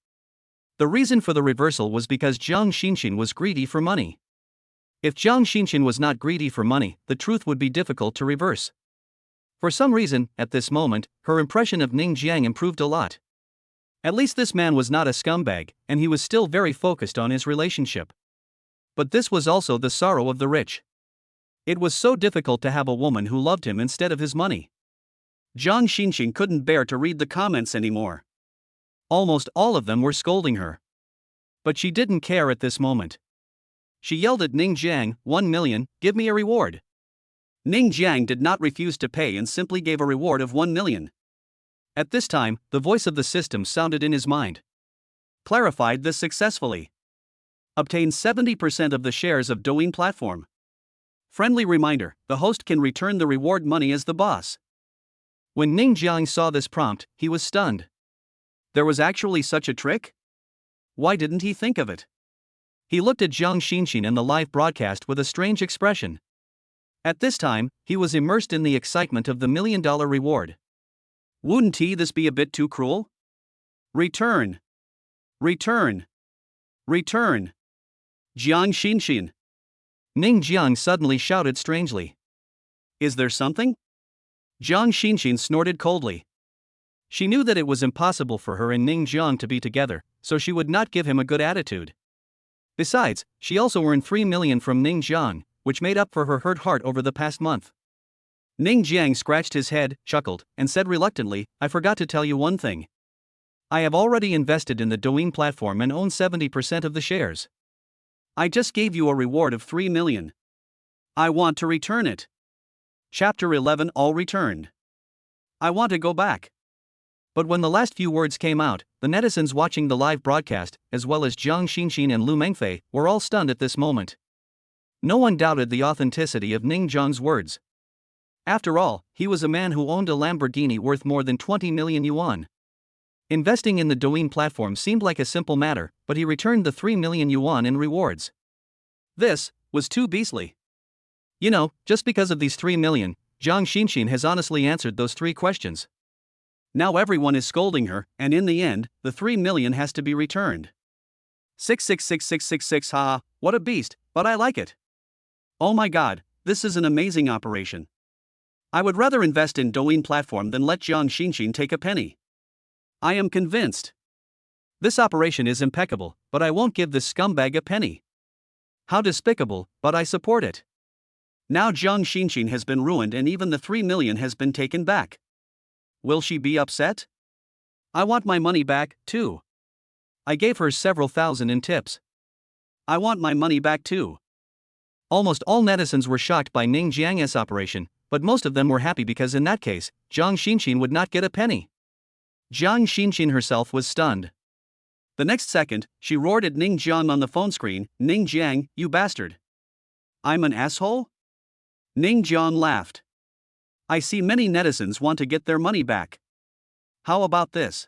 The reason for the reversal was because Jiang Xinxin was greedy for money. If Jiang Xinxin was not greedy for money, the truth would be difficult to reverse. For some reason, at this moment, her impression of Ning Jiang improved a lot. At least this man was not a scumbag, and he was still very focused on his relationship. But this was also the sorrow of the rich. It was so difficult to have a woman who loved him instead of his money. Jiang Xinxin couldn't bear to read the comments anymore. Almost all of them were scolding her. But she didn't care at this moment. She yelled at Ning Jiang, 1 million, give me a reward. Ning Jiang did not refuse to pay and simply gave a reward of 1 million. At this time, the voice of the system sounded in his mind. Clarified this successfully. Obtain 70% of the shares of Douyin platform. Friendly reminder, the host can return the reward money as the boss. When Ning Jiang saw this prompt, he was stunned. There was actually such a trick? Why didn't he think of it? He looked at Jiang Xinxin and the live broadcast with a strange expression. At this time, he was immersed in the excitement of the $1 million reward. Wouldn't this be a bit too cruel? Return. Return. Return. Jiang Xinxin. Ning Jiang suddenly shouted strangely. Is there something? Jiang Xinxin snorted coldly. She knew that it was impossible for her and Ning Jiang to be together, so she would not give him a good attitude. Besides, she also earned 3 million from Ning Jiang, which made up for her hurt heart over the past month. Ning Jiang scratched his head, chuckled, and said reluctantly, I forgot to tell you one thing. I have already invested in the Douyin platform and own 70% of the shares. I just gave you a reward of 3 million. I want to return it. Chapter 11 All returned. I want to go back. But when the last few words came out, the netizens watching the live broadcast, as well as Jiang Xinxin and Lu Mengfei, were all stunned at this moment. No one doubted the authenticity of Ning Jiang's words. After all, he was a man who owned a Lamborghini worth more than 20 million yuan. Investing in the Douyin platform seemed like a simple matter, but he returned the 3 million yuan in rewards. This was too beastly. You know, just because of these 3 million, Jiang Xinxin has honestly answered those 3 questions. Now everyone is scolding her, and in the end, the 3 million has to be returned. 666666 ha, what a beast, but I like it. Oh my god, this is an amazing operation. I would rather invest in Douyin platform than let Jiang Xinxin take a penny. I am convinced. This operation is impeccable, but I won't give this scumbag a penny. How despicable, but I support it. Now Jiang Xinxin has been ruined and even the 3 million has been taken back. Will she be upset? I want my money back, too. I gave her several thousand in tips. I want my money back too. Almost all netizens were shocked by Ning Jiang's operation, but most of them were happy because in that case, Jiang Xinxin would not get a penny. Jiang Xinxin herself was stunned. The next second, she roared at Ning Jiang on the phone screen, Ning Jiang, you bastard. I'm an asshole? Ning Jiang laughed. I see many netizens want to get their money back. How about this?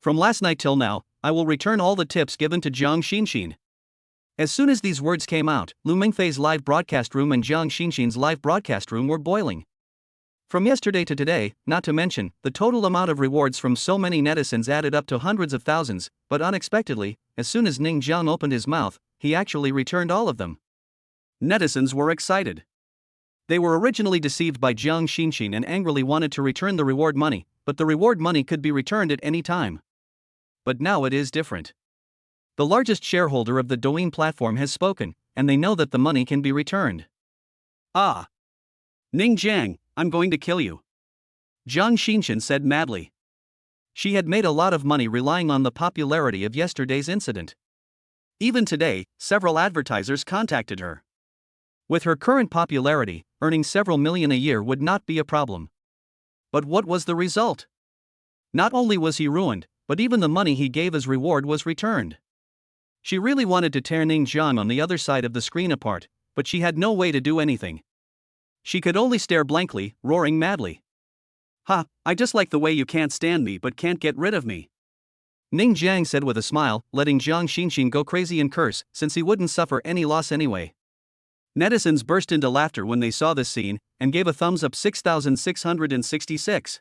From last night till now, I will return all the tips given to Jiang Xinxin. As soon as these words came out, Lu Mengfei's live broadcast room and Jiang Xinxin's live broadcast room were boiling. From yesterday to today, not to mention, the total amount of rewards from so many netizens added up to hundreds of thousands, but unexpectedly, as soon as Ning Jiang opened his mouth, he actually returned all of them. Netizens were excited. They were originally deceived by Jiang Xinxin and angrily wanted to return the reward money, but the reward money could be returned at any time. But now it is different. The largest shareholder of the Douyin platform has spoken, and they know that the money can be returned. Ah! Ning Jiang, I'm going to kill you. Jiang Xinxin said madly. She had made a lot of money relying on the popularity of yesterday's incident. Even today, several advertisers contacted her. With her current popularity, earning several million a year would not be a problem. But what was the result? Not only was he ruined, but even the money he gave as reward was returned. She really wanted to tear Ning Jiang on the other side of the screen apart, but she had no way to do anything. She could only stare blankly, roaring madly. Ha, I just like the way you can't stand me but can't get rid of me. Ning Jiang said with a smile, letting Jiang Xinxin go crazy and curse, since he wouldn't suffer any loss anyway. Netizens burst into laughter when they saw this scene, and gave a thumbs up 6,666.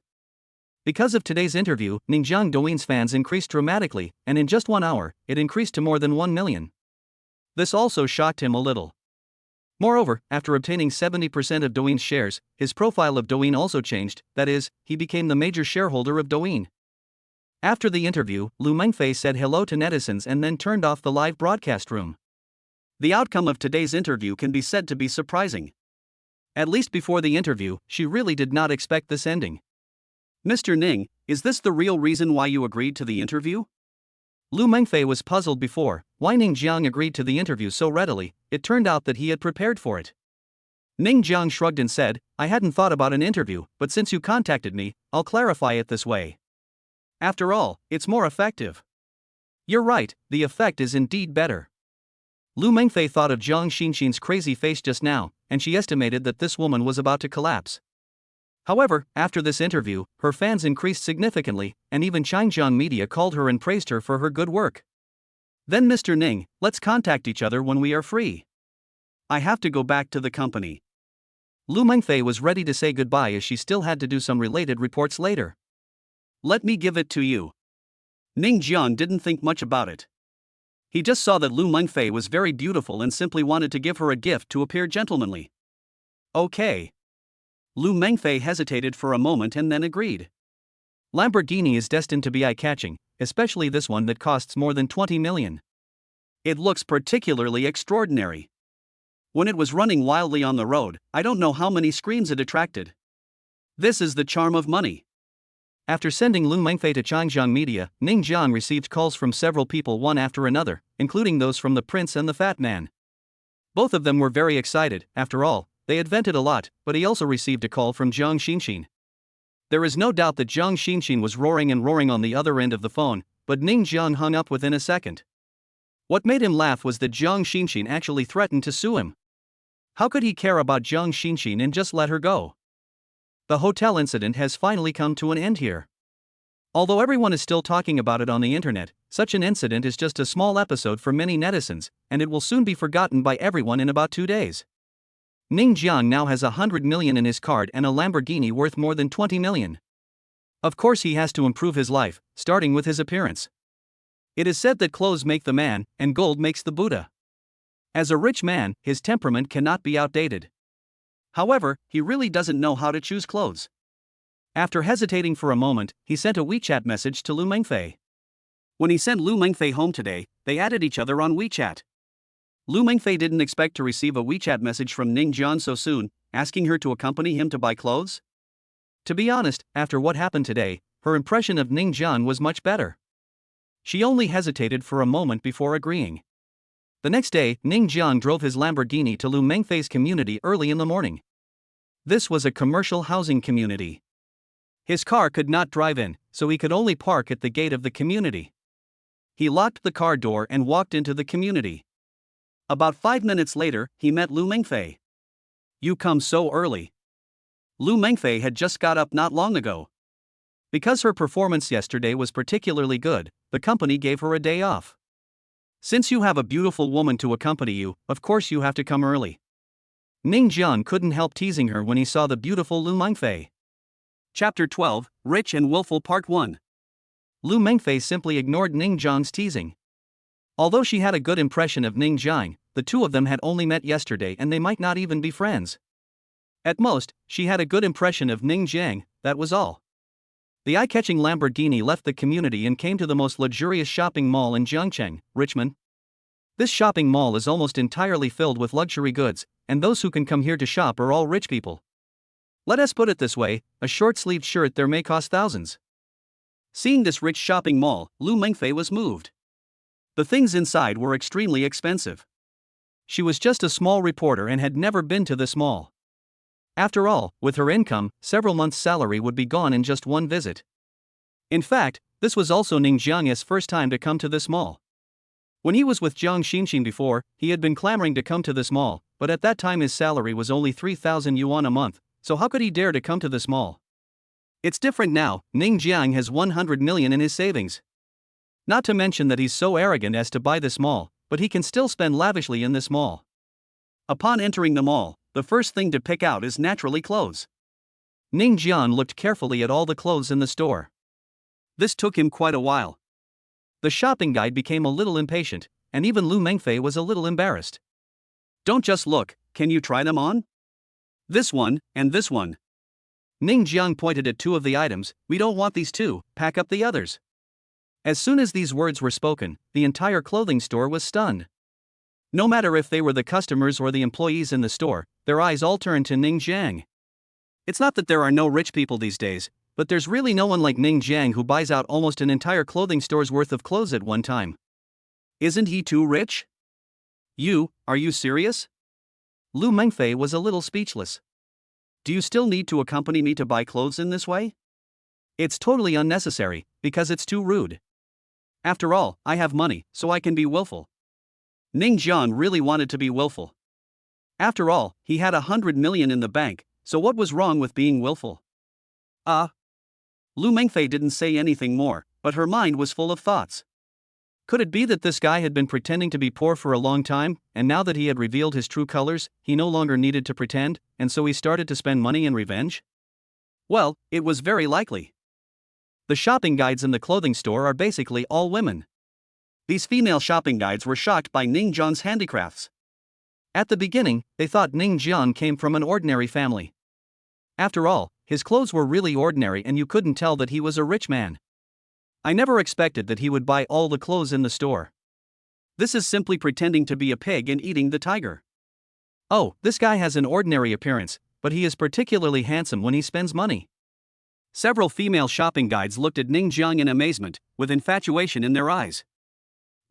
Because of today's interview, Ningjiang Douyin's fans increased dramatically, and in just 1 hour, it increased to more than 1 million. This also shocked him a little. Moreover, after obtaining 70% of Douyin's shares, his profile of Douyin also changed, that is, he became the major shareholder of Douyin. After the interview, Lu Mengfei said hello to netizens and then turned off the live broadcast room. The outcome of today's interview can be said to be surprising. At least before the interview, she really did not expect this ending. Mr. Ning, is this the real reason why you agreed to the interview? Lu Mengfei was puzzled before, why Ning Jiang agreed to the interview so readily. It turned out that he had prepared for it. Ning Jiang shrugged and said, I hadn't thought about an interview, but since you contacted me, I'll clarify it this way. After all, it's more effective. You're right, the effect is indeed better. Lu Mengfei thought of Jiang Xinxin's crazy face just now, and she estimated that this woman was about to collapse. However, after this interview, her fans increased significantly, and even Xinjiang media called her and praised her for her good work. Then Mr. Ning, let's contact each other when we are free. I have to go back to the company. Lu Mengfei was ready to say goodbye as she still had to do some related reports later. Let me give it to you. Ning Jiang didn't think much about it. He just saw that Lu Mengfei was very beautiful and simply wanted to give her a gift to appear gentlemanly. Okay. Lu Mengfei hesitated for a moment and then agreed. Lamborghini is destined to be eye-catching, especially this one that costs more than 20 million. It looks particularly extraordinary. When it was running wildly on the road, I don't know how many screens it attracted. This is the charm of money. After sending Lu Mengfei to Xinjiang media, Ning Jiang received calls from several people one after another, including those from the prince and the fat man. Both of them were very excited. After all, they had vented a lot, but he also received a call from Jiang Xinxin. There is no doubt that Jiang Xinxin was roaring and roaring on the other end of the phone, but Ning Jiang hung up within a second. What made him laugh was that Jiang Xinxin actually threatened to sue him. How could he care about Jiang Xinxin and just let her go? The hotel incident has finally come to an end here. Although everyone is still talking about it on the internet, such an incident is just a small episode for many netizens, and it will soon be forgotten by everyone in about 2 days. Ning Jiang now has 100 million in his card and a Lamborghini worth more than 20 million. Of course he has to improve his life, starting with his appearance. It is said that clothes make the man, and gold makes the Buddha. As a rich man, his temperament cannot be outdated. However, he really doesn't know how to choose clothes. After hesitating for a moment, he sent a WeChat message to Lu Mengfei. When he sent Lu Mengfei home today, they added each other on WeChat. Lu Mengfei didn't expect to receive a WeChat message from Ning Jiang so soon, asking her to accompany him to buy clothes. To be honest, after what happened today, her impression of Ning Jiang was much better. She only hesitated for a moment before agreeing. The next day, Ning Jiang drove his Lamborghini to Lu Mengfei's community early in the morning. This was a commercial housing community. His car could not drive in, so he could only park at the gate of the community. He locked the car door and walked into the community. About 5 minutes later, he met Lu Mengfei. You come so early. Lu Mengfei had just got up not long ago. Because her performance yesterday was particularly good, the company gave her a day off. Since you have a beautiful woman to accompany you, of course you have to come early. Ning Jiang couldn't help teasing her when he saw the beautiful Lu Mengfei. Chapter 12, Rich and Willful Part 1. Lu Mengfei simply ignored Ning Jiang's teasing. Although she had a good impression of Ning Jiang, the two of them had only met yesterday and they might not even be friends. At most, she had a good impression of Ning Jiang, that was all. The eye-catching Lamborghini left the community and came to the most luxurious shopping mall in Jiangcheng, Richmond. This shopping mall is almost entirely filled with luxury goods, and those who can come here to shop are all rich people. Let us put it this way, a short-sleeved shirt there may cost thousands. Seeing this rich shopping mall, Lu Mengfei was moved. The things inside were extremely expensive. She was just a small reporter and had never been to this mall. After all, with her income, several months' salary would be gone in just one visit. In fact, this was also Ning Jiang's first time to come to this mall. When he was with Jiang Xinxin before, he had been clamoring to come to this mall, but at that time his salary was only 3,000 yuan a month, so how could he dare to come to this mall? It's different now. Ning Jiang has 100 million in his savings. Not to mention that he's so arrogant as to buy this mall, but he can still spend lavishly in this mall. Upon entering the mall, the first thing to pick out is naturally clothes. Ning Jian looked carefully at all the clothes in the store. This took him quite a while. The shopping guide became a little impatient, and even Lu Mengfei was a little embarrassed. Don't just look, can you try them on? This one, and this one. Ning Jiang pointed at two of the items. We don't want these two, pack up the others. As soon as these words were spoken, the entire clothing store was stunned. No matter if they were the customers or the employees in the store, their eyes all turned to Ning Jiang. It's not that there are no rich people these days, but there's really no one like Ning Jiang who buys out almost an entire clothing store's worth of clothes at one time. Isn't he too rich? Are you serious? Lu Mengfei was a little speechless. Do you still need to accompany me to buy clothes in this way? It's totally unnecessary, because it's too rude. After all, I have money, so I can be willful. Ning Jian really wanted to be willful. After all, he had 100 million in the bank, so what was wrong with being willful? Lu Mengfei didn't say anything more, but her mind was full of thoughts. Could it be that this guy had been pretending to be poor for a long time, and now that he had revealed his true colors, he no longer needed to pretend, and so he started to spend money in revenge? Well, it was very likely. The shopping guides in the clothing store are basically all women. These female shopping guides were shocked by Ning Jian's handicrafts. At the beginning, they thought Ning Jian came from an ordinary family. After all, his clothes were really ordinary and you couldn't tell that he was a rich man. I never expected that he would buy all the clothes in the store. This is simply pretending to be a pig and eating the tiger. Oh, this guy has an ordinary appearance, but he is particularly handsome when he spends money. Several female shopping guides looked at Ning Jiang in amazement, with infatuation in their eyes.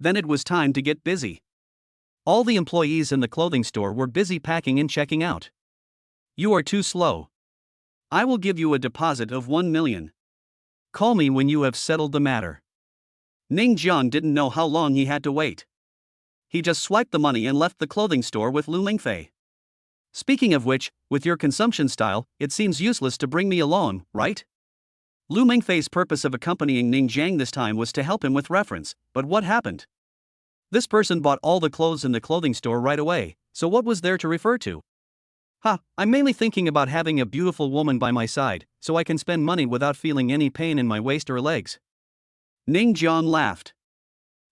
Then it was time to get busy. All the employees in the clothing store were busy packing and checking out. You are too slow. I will give you a deposit of 1 million. Call me when you have settled the matter. Ning Jian didn't know how long he had to wait. He just swiped the money and left the clothing store with Lu Mengfei. Speaking of which, with your consumption style, it seems useless to bring me along, right? Lu Mengfei's purpose of accompanying Ning Jiang this time was to help him with reference, but what happened? This person bought all the clothes in the clothing store right away, so what was there to refer to? I'm mainly thinking about having a beautiful woman by my side, so I can spend money without feeling any pain in my waist or legs. Ning Jian laughed.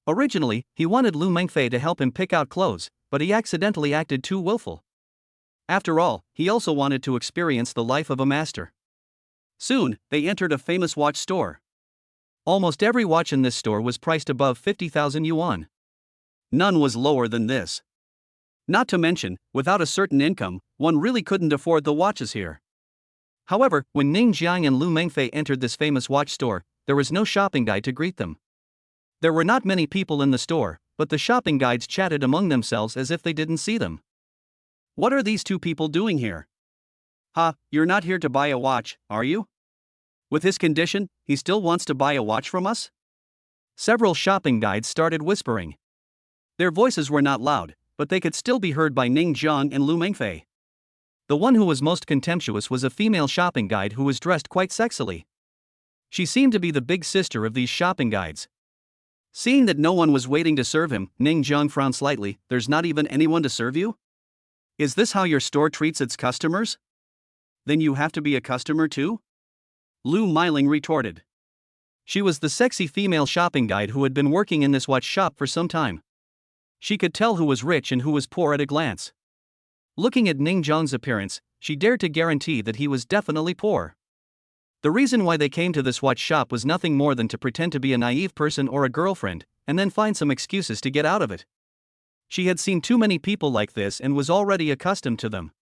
Originally, he wanted Lu Mengfei to help him pick out clothes, but he accidentally acted too willful. After all, he also wanted to experience the life of a master. Soon, they entered a famous watch store. Almost every watch in this store was priced above 50,000 yuan. None was lower than this. Not to mention, without a certain income, one really couldn't afford the watches here. However, when Ning Jiang and Lu Mengfei entered this famous watch store, there was no shopping guide to greet them. There were not many people in the store, but the shopping guides chatted among themselves as if they didn't see them. What are these two people doing here? You're not here to buy a watch, are you? With his condition, he still wants to buy a watch from us? Several shopping guides started whispering. Their voices were not loud, but they could still be heard by Ning Jiang and Lu Mengfei. The one who was most contemptuous was a female shopping guide who was dressed quite sexily. She seemed to be the big sister of these shopping guides. Seeing that no one was waiting to serve him, Ning Jiang frowned slightly. There's not even anyone to serve you? Is this how your store treats its customers? Then you have to be a customer too? Lu Meiling retorted. She was the sexy female shopping guide who had been working in this watch shop for some time. She could tell who was rich and who was poor at a glance. Looking at Ning Jiang's appearance, she dared to guarantee that he was definitely poor. The reason why they came to this watch shop was nothing more than to pretend to be a naive person or a girlfriend, and then find some excuses to get out of it. She had seen too many people like this and was already accustomed to them.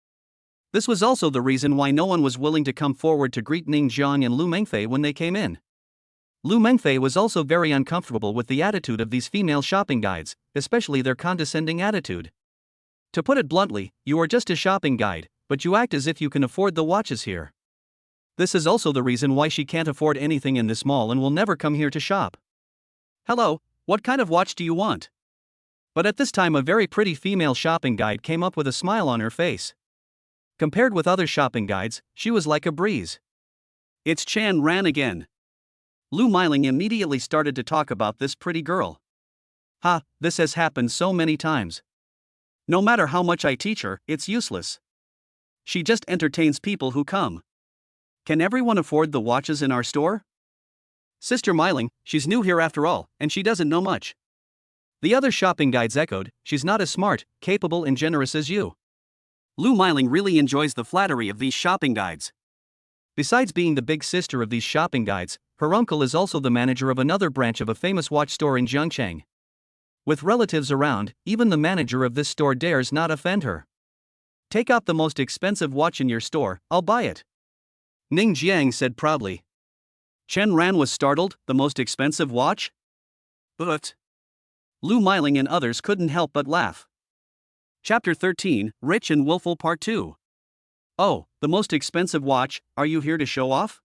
This was also the reason why no one was willing to come forward to greet Ning Jiang and Lu Mengfei when they came in. Lu Mengfei was also very uncomfortable with the attitude of these female shopping guides, especially their condescending attitude. To put it bluntly, you are just a shopping guide, but you act as if you can afford the watches here. This is also the reason why she can't afford anything in this mall and will never come here to shop. Hello, what kind of watch do you want? But at this time a very pretty female shopping guide came up with a smile on her face. Compared with other shopping guides, she was like a breeze. It's Chan Ran again. Lu Miling immediately started to talk about this pretty girl. Ha, this has happened so many times. No matter how much I teach her, it's useless. She just entertains people who come. Can everyone afford the watches in our store? Sister Miling, she's new here after all, and she doesn't know much. The other shopping guides echoed, she's not as smart, capable and generous as you. Lu Miling really enjoys the flattery of these shopping guides. Besides being the big sister of these shopping guides, her uncle is also the manager of another branch of a famous watch store in Zhengcheng. With relatives around, even the manager of this store dares not offend her. Take out the most expensive watch in your store, I'll buy it. Ning Jiang said proudly. Chen Ran was startled, the most expensive watch? But Lu Miling and others couldn't help but laugh. Chapter 13, Rich and Willful Part 2. Oh, the most expensive watch, are you here to show off?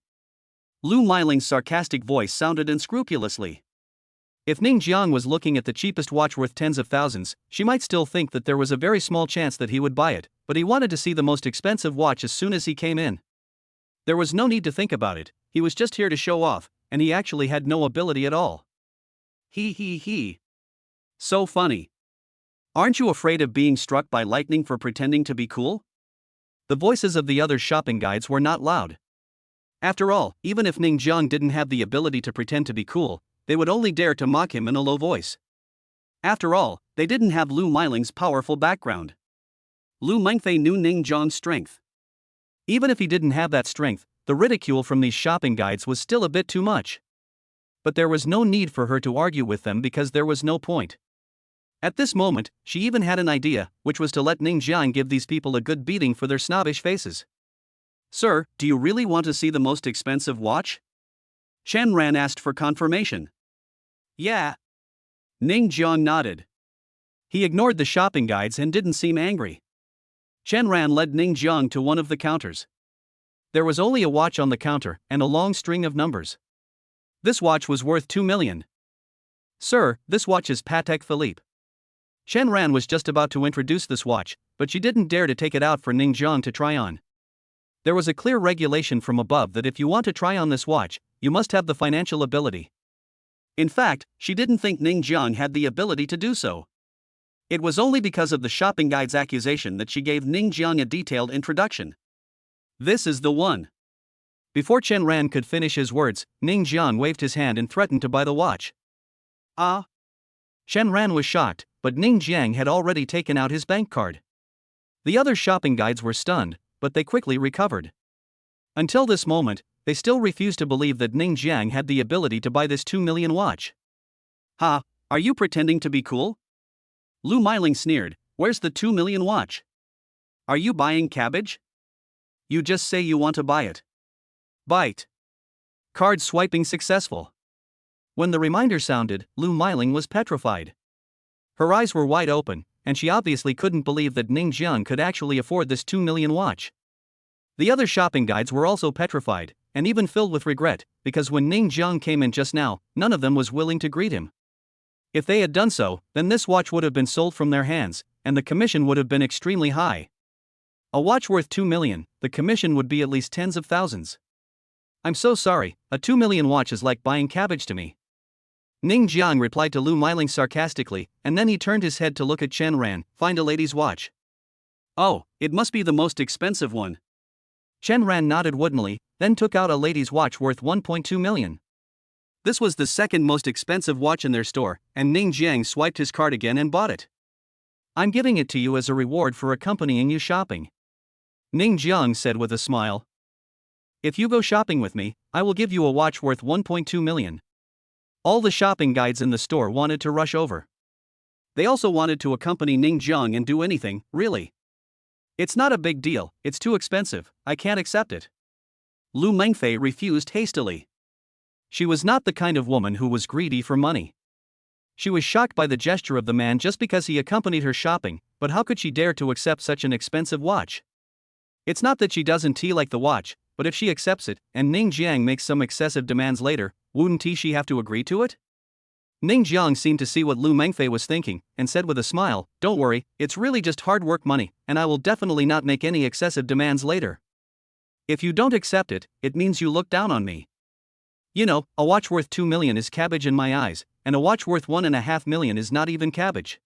Lu Miling's sarcastic voice sounded unscrupulously. If Ning Jiang was looking at the cheapest watch worth tens of thousands, she might still think that there was a very small chance that he would buy it, but he wanted to see the most expensive watch as soon as he came in. There was no need to think about it, he was just here to show off, and he actually had no ability at all. He. So funny. Aren't you afraid of being struck by lightning for pretending to be cool? The voices of the other shopping guides were not loud. After all, even if Ning Jiang didn't have the ability to pretend to be cool, they would only dare to mock him in a low voice. After all, they didn't have Lu Miling's powerful background. Lu Mengfei knew Ning Jiang's strength. Even if he didn't have that strength, the ridicule from these shopping guides was still a bit too much. But there was no need for her to argue with them because there was no point. At this moment, she even had an idea, which was to let Ning Jiang give these people a good beating for their snobbish faces. Sir, do you really want to see the most expensive watch? Chen Ran asked for confirmation. Yeah. Ning Jiang nodded. He ignored the shopping guides and didn't seem angry. Chen Ran led Ning Jiang to one of the counters. There was only a watch on the counter and a long string of numbers. This watch was worth 2 million. Sir, this watch is Patek Philippe. Chen Ran was just about to introduce this watch, but she didn't dare to take it out for Ning Jiang to try on. There was a clear regulation from above that if you want to try on this watch, you must have the financial ability. In fact, she didn't think Ning Jiang had the ability to do so. It was only because of the shopping guide's accusation that she gave Ning Jiang a detailed introduction. This is the one. Before Chen Ran could finish his words, Ning Jiang waved his hand and threatened to buy the watch. Ah! Chen Ran was shocked, but Ning Jiang had already taken out his bank card. The other shopping guides were stunned, but they quickly recovered. Until this moment, they still refused to believe that Ning Jiang had the ability to buy this 2 million watch. Ha, are you pretending to be cool? Lu Miling sneered, where's the 2 million watch? Are you buying cabbage? You just say you want to buy it. Bite. Card swiping successful. When the reminder sounded, Lu Miling was petrified. Her eyes were wide open, and she obviously couldn't believe that Ning Jiang could actually afford this 2 million watch. The other shopping guides were also petrified, and even filled with regret, because when Ning Jiang came in just now, none of them was willing to greet him. If they had done so, then this watch would have been sold from their hands, and the commission would have been extremely high. A watch worth 2 million, the commission would be at least tens of thousands. I'm so sorry, a 2 million watch is like buying cabbage to me. Ning Jiang replied to Lu Miling sarcastically, and then he turned his head to look at Chen Ran, find a lady's watch. Oh, it must be the most expensive one. Chen Ran nodded woodenly, then took out a lady's watch worth 1.2 million. This was the second most expensive watch in their store, and Ning Jiang swiped his card again and bought it. I'm giving it to you as a reward for accompanying you shopping. Ning Jiang said with a smile. If you go shopping with me, I will give you a watch worth 1.2 million. All the shopping guides in the store wanted to rush over. They also wanted to accompany Ning Jiang and do anything, really. It's not a big deal, it's too expensive, I can't accept it. Lu Mengfei refused hastily. She was not the kind of woman who was greedy for money. She was shocked by the gesture of the man just because he accompanied her shopping, but how could she dare to accept such an expensive watch? It's not that she doesn't like the watch, but if she accepts it, and Ning Jiang makes some excessive demands later, wouldn't she have to agree to it? Ning Jiang seemed to see what Lu Mengfei was thinking, and said with a smile, don't worry, it's really just hard work money, and I will definitely not make any excessive demands later. If you don't accept it, it means you look down on me. You know, a watch worth 2 million is cabbage in my eyes, and a watch worth 1.5 million is not even cabbage.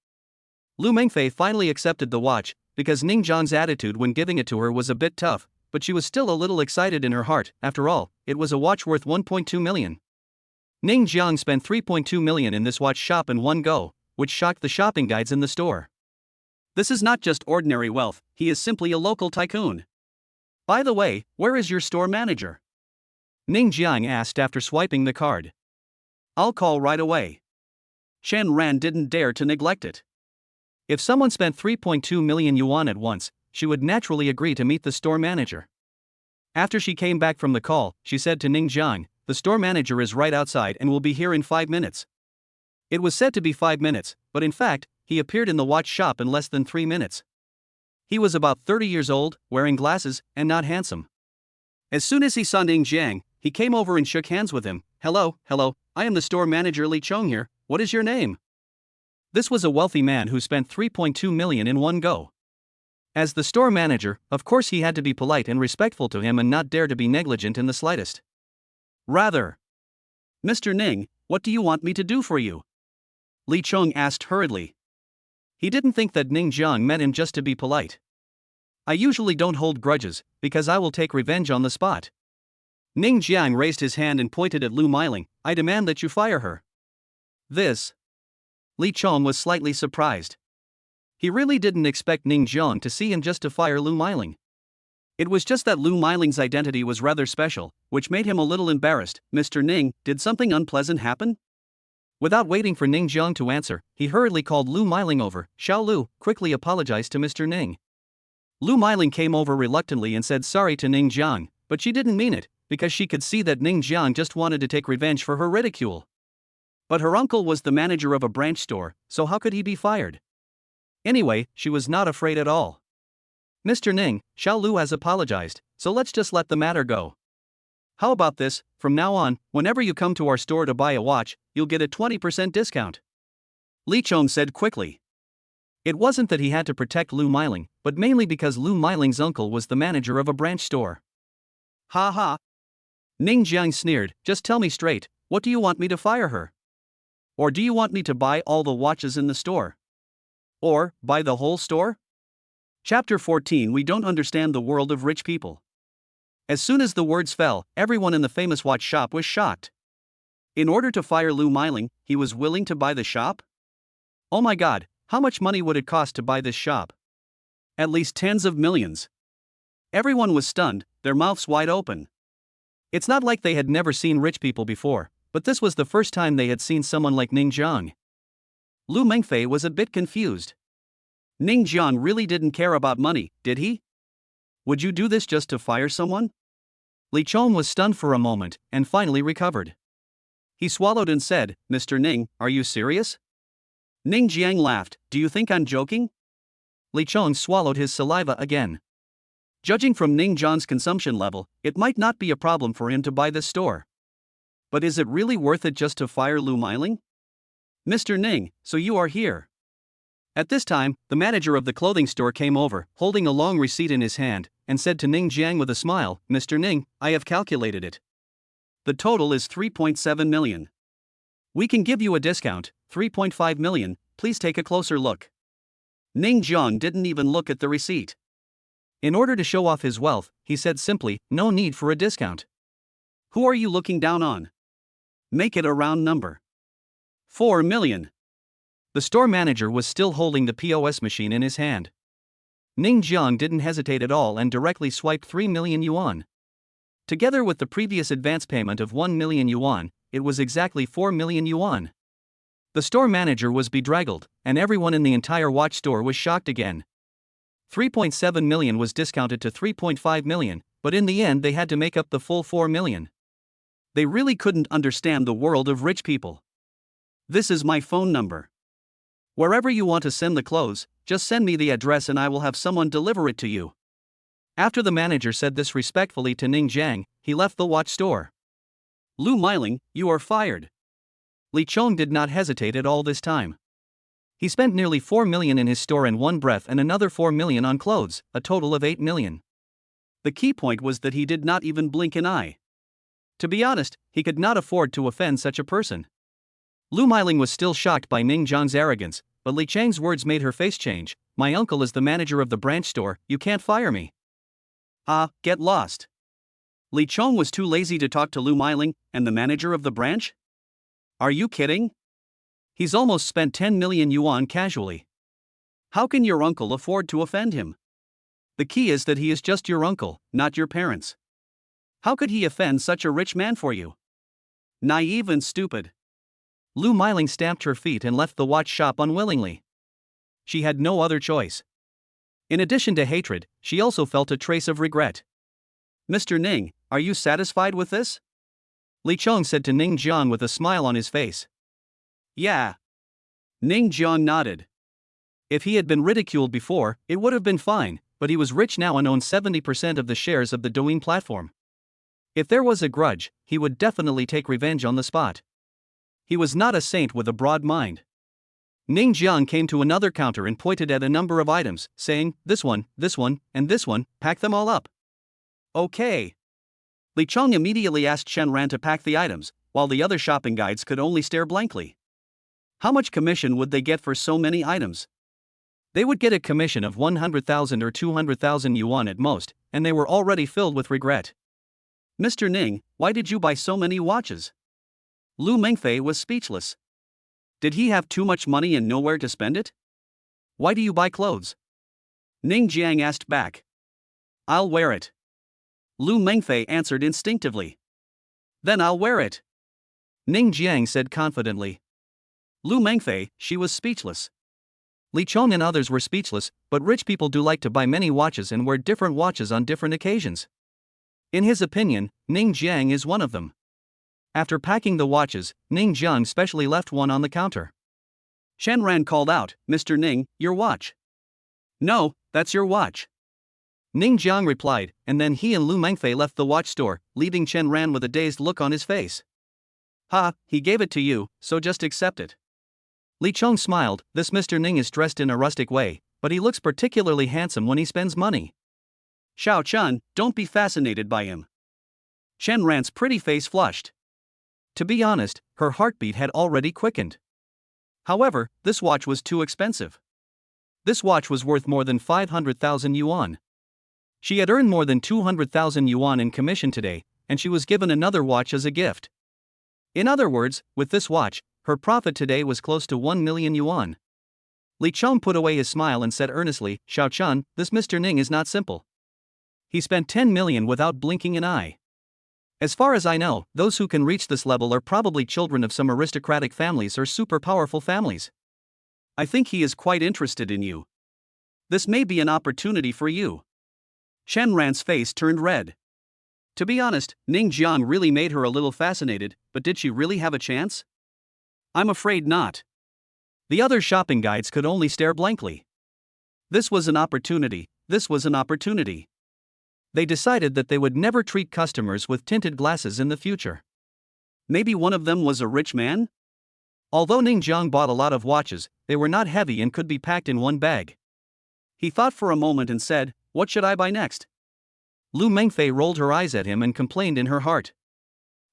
Lu Mengfei finally accepted the watch, because Ning Jiang's attitude when giving it to her was a bit tough, but she was still a little excited in her heart. After all, it was a watch worth 1.2 million. Ning Jiang spent 3.2 million in this watch shop in one go, which shocked the shopping guides in the store. This is not just ordinary wealth, he is simply a local tycoon. By the way, where is your store manager? Ning Jiang asked after swiping the card. I'll call right away. Shen Ran didn't dare to neglect it. If someone spent 3.2 million yuan at once, she would naturally agree to meet the store manager. After she came back from the call, she said to Ning Jiang, the store manager is right outside and will be here in 5 minutes. It was said to be 5 minutes, but in fact, he appeared in the watch shop in less than 3 minutes. He was about 30 years old, wearing glasses, and not handsome. As soon as he saw Ning Jiang, he came over and shook hands with him. Hello, I am the store manager Li Chong here, what is your name? This was a wealthy man who spent 3.2 million in one go. As the store manager, of course he had to be polite and respectful to him and not dare to be negligent in the slightest. Rather, Mr. Ning, what do you want me to do for you? Li Chong asked hurriedly. He didn't think that Ning Jiang met him just to be polite. I usually don't hold grudges, because I will take revenge on the spot. Ning Jiang raised his hand and pointed at Lu Meiling. I demand that you fire her. This. Li Chong was slightly surprised. He really didn't expect Ning Jiang to see him just to fire Lu Meiling. It was just that Lu Meiling's identity was rather special, which made him a little embarrassed. Mr. Ning, did something unpleasant happen? Without waiting for Ning Jiang to answer, he hurriedly called Lu Meiling over. Xiao Lu quickly apologized to Mr. Ning. Lu Meiling came over reluctantly and said sorry to Ning Jiang, but she didn't mean it, because she could see that Ning Jiang just wanted to take revenge for her ridicule. But her uncle was the manager of a branch store, so how could he be fired? Anyway, she was not afraid at all. Mr. Ning, Xiao Lu has apologized, so let's just let the matter go. How about this, from now on, whenever you come to our store to buy a watch, you'll get a 20% discount. Li Chong said quickly. It wasn't that he had to protect Lu Meiling, but mainly because Lu Meiling's uncle was the manager of a branch store. Ha ha. Ning Jiang sneered, just tell me straight, what do you want me to fire her? Or do you want me to buy all the watches in the store? Or, buy the whole store? Chapter 14. We don't understand the world of rich people. As soon as the words fell, everyone in the famous watch shop was shocked. In order to fire Lu Meiling, he was willing to buy the shop? Oh my god, how much money would it cost to buy this shop? At least tens of millions. Everyone was stunned, their mouths wide open. It's not like they had never seen rich people before, but this was the first time they had seen someone like Ning Jiang. Lu Mengfei was a bit confused. Ning Jiang really didn't care about money, did he? Would you do this just to fire someone? Li Chong was stunned for a moment, and finally recovered. He swallowed and said, Mr. Ning, are you serious? Ning Jiang laughed, do you think I'm joking? Li Chong swallowed his saliva again. Judging from Ning Jiang's consumption level, it might not be a problem for him to buy this store. But is it really worth it just to fire Lu Meiling? Mr. Ning, so you are here. At this time, the manager of the clothing store came over, holding a long receipt in his hand, and said to Ning Jiang with a smile, Mr. Ning, I have calculated it. The total is 3.7 million. We can give you a discount, 3.5 million, please take a closer look. Ning Jiang didn't even look at the receipt. In order to show off his wealth, he said simply, no need for a discount. Who are you looking down on? Make it a round number. 4 million. The store manager was still holding the POS machine in his hand. Ning Jiang didn't hesitate at all and directly swiped 3 million yuan. Together with the previous advance payment of 1 million yuan, it was exactly 4 million yuan. The store manager was bedraggled, and everyone in the entire watch store was shocked again. 3.7 million was discounted to 3.5 million, but in the end they had to make up the full 4 million. They really couldn't understand the world of rich people. This is my phone number. Wherever you want to send the clothes, just send me the address and I will have someone deliver it to you. After the manager said this respectfully to Ning Jiang, he left the watch store. Lu Meiling, you are fired. Li Chong did not hesitate at all this time. He spent nearly 4 million in his store in one breath and another 4 million on clothes, a total of 8 million. The key point was that he did not even blink an eye. To be honest, he could not afford to offend such a person. Lu Meiling was still shocked by Ning Jiang's arrogance, but Li Chang's words made her face change. My uncle is the manager of the branch store, you can't fire me. Ah, get lost. Li Chong was too lazy to talk to Lu Meiling, and the manager of the branch? Are you kidding? He's almost spent 10 million yuan casually. How can your uncle afford to offend him? The key is that he is just your uncle, not your parents. How could he offend such a rich man for you? Naive and stupid. Lu Meiling stamped her feet and left the watch shop unwillingly. She had no other choice. In addition to hatred, she also felt a trace of regret. Mr. Ning, are you satisfied with this? Li Chong said to Ning Jiang with a smile on his face. Yeah. Ning Jiang nodded. If he had been ridiculed before, it would have been fine, but he was rich now and owned 70% of the shares of the Douyin platform. If there was a grudge, he would definitely take revenge on the spot. He was not a saint with a broad mind. Ning Jiang came to another counter and pointed at a number of items, saying, this one, and this one, pack them all up. Okay. Li Chong immediately asked Chen Ran to pack the items, while the other shopping guides could only stare blankly. How much commission would they get for so many items? They would get a commission of 100,000 or 200,000 yuan at most, and they were already filled with regret. Mr. Ning, why did you buy so many watches? Lu Mengfei was speechless. Did he have too much money and nowhere to spend it? Why do you buy clothes? Ning Jiang asked back. I'll wear it. Lu Mengfei answered instinctively. Then I'll wear it. Ning Jiang said confidently. Lu Mengfei, she was speechless. Li Chong and others were speechless, but rich people do like to buy many watches and wear different watches on different occasions. In his opinion, Ning Jiang is one of them. After packing the watches, Ning Jiang specially left one on the counter. Chen Ran called out, Mr. Ning, your watch. No, that's your watch. Ning Jiang replied, and then he and Lu Mengfei left the watch store, leaving Chen Ran with a dazed look on his face. Ha, he gave it to you, so just accept it. Li Chong smiled, this Mr. Ning is dressed in a rustic way, but he looks particularly handsome when he spends money. Xiao Chun, don't be fascinated by him. Chen Ran's pretty face flushed. To be honest, her heartbeat had already quickened. However, this watch was too expensive. This watch was worth more than 500,000 yuan. She had earned more than 200,000 yuan in commission today, and she was given another watch as a gift. In other words, with this watch, her profit today was close to 1 million yuan. Li Chong put away his smile and said earnestly, Xiao Chun, this Mr. Ning is not simple. He spent 10 million without blinking an eye. As far as I know, those who can reach this level are probably children of some aristocratic families or super powerful families. I think he is quite interested in you. This may be an opportunity for you. Chen Ran's face turned red. To be honest, Ning Jiang really made her a little fascinated, but did she really have a chance? I'm afraid not. The other shopping guides could only stare blankly. This was an opportunity. They decided that they would never treat customers with tinted glasses in the future. Maybe one of them was a rich man? Although Ning Jiang bought a lot of watches, they were not heavy and could be packed in one bag. He thought for a moment and said, what should I buy next? Lu Mengfei rolled her eyes at him and complained in her heart.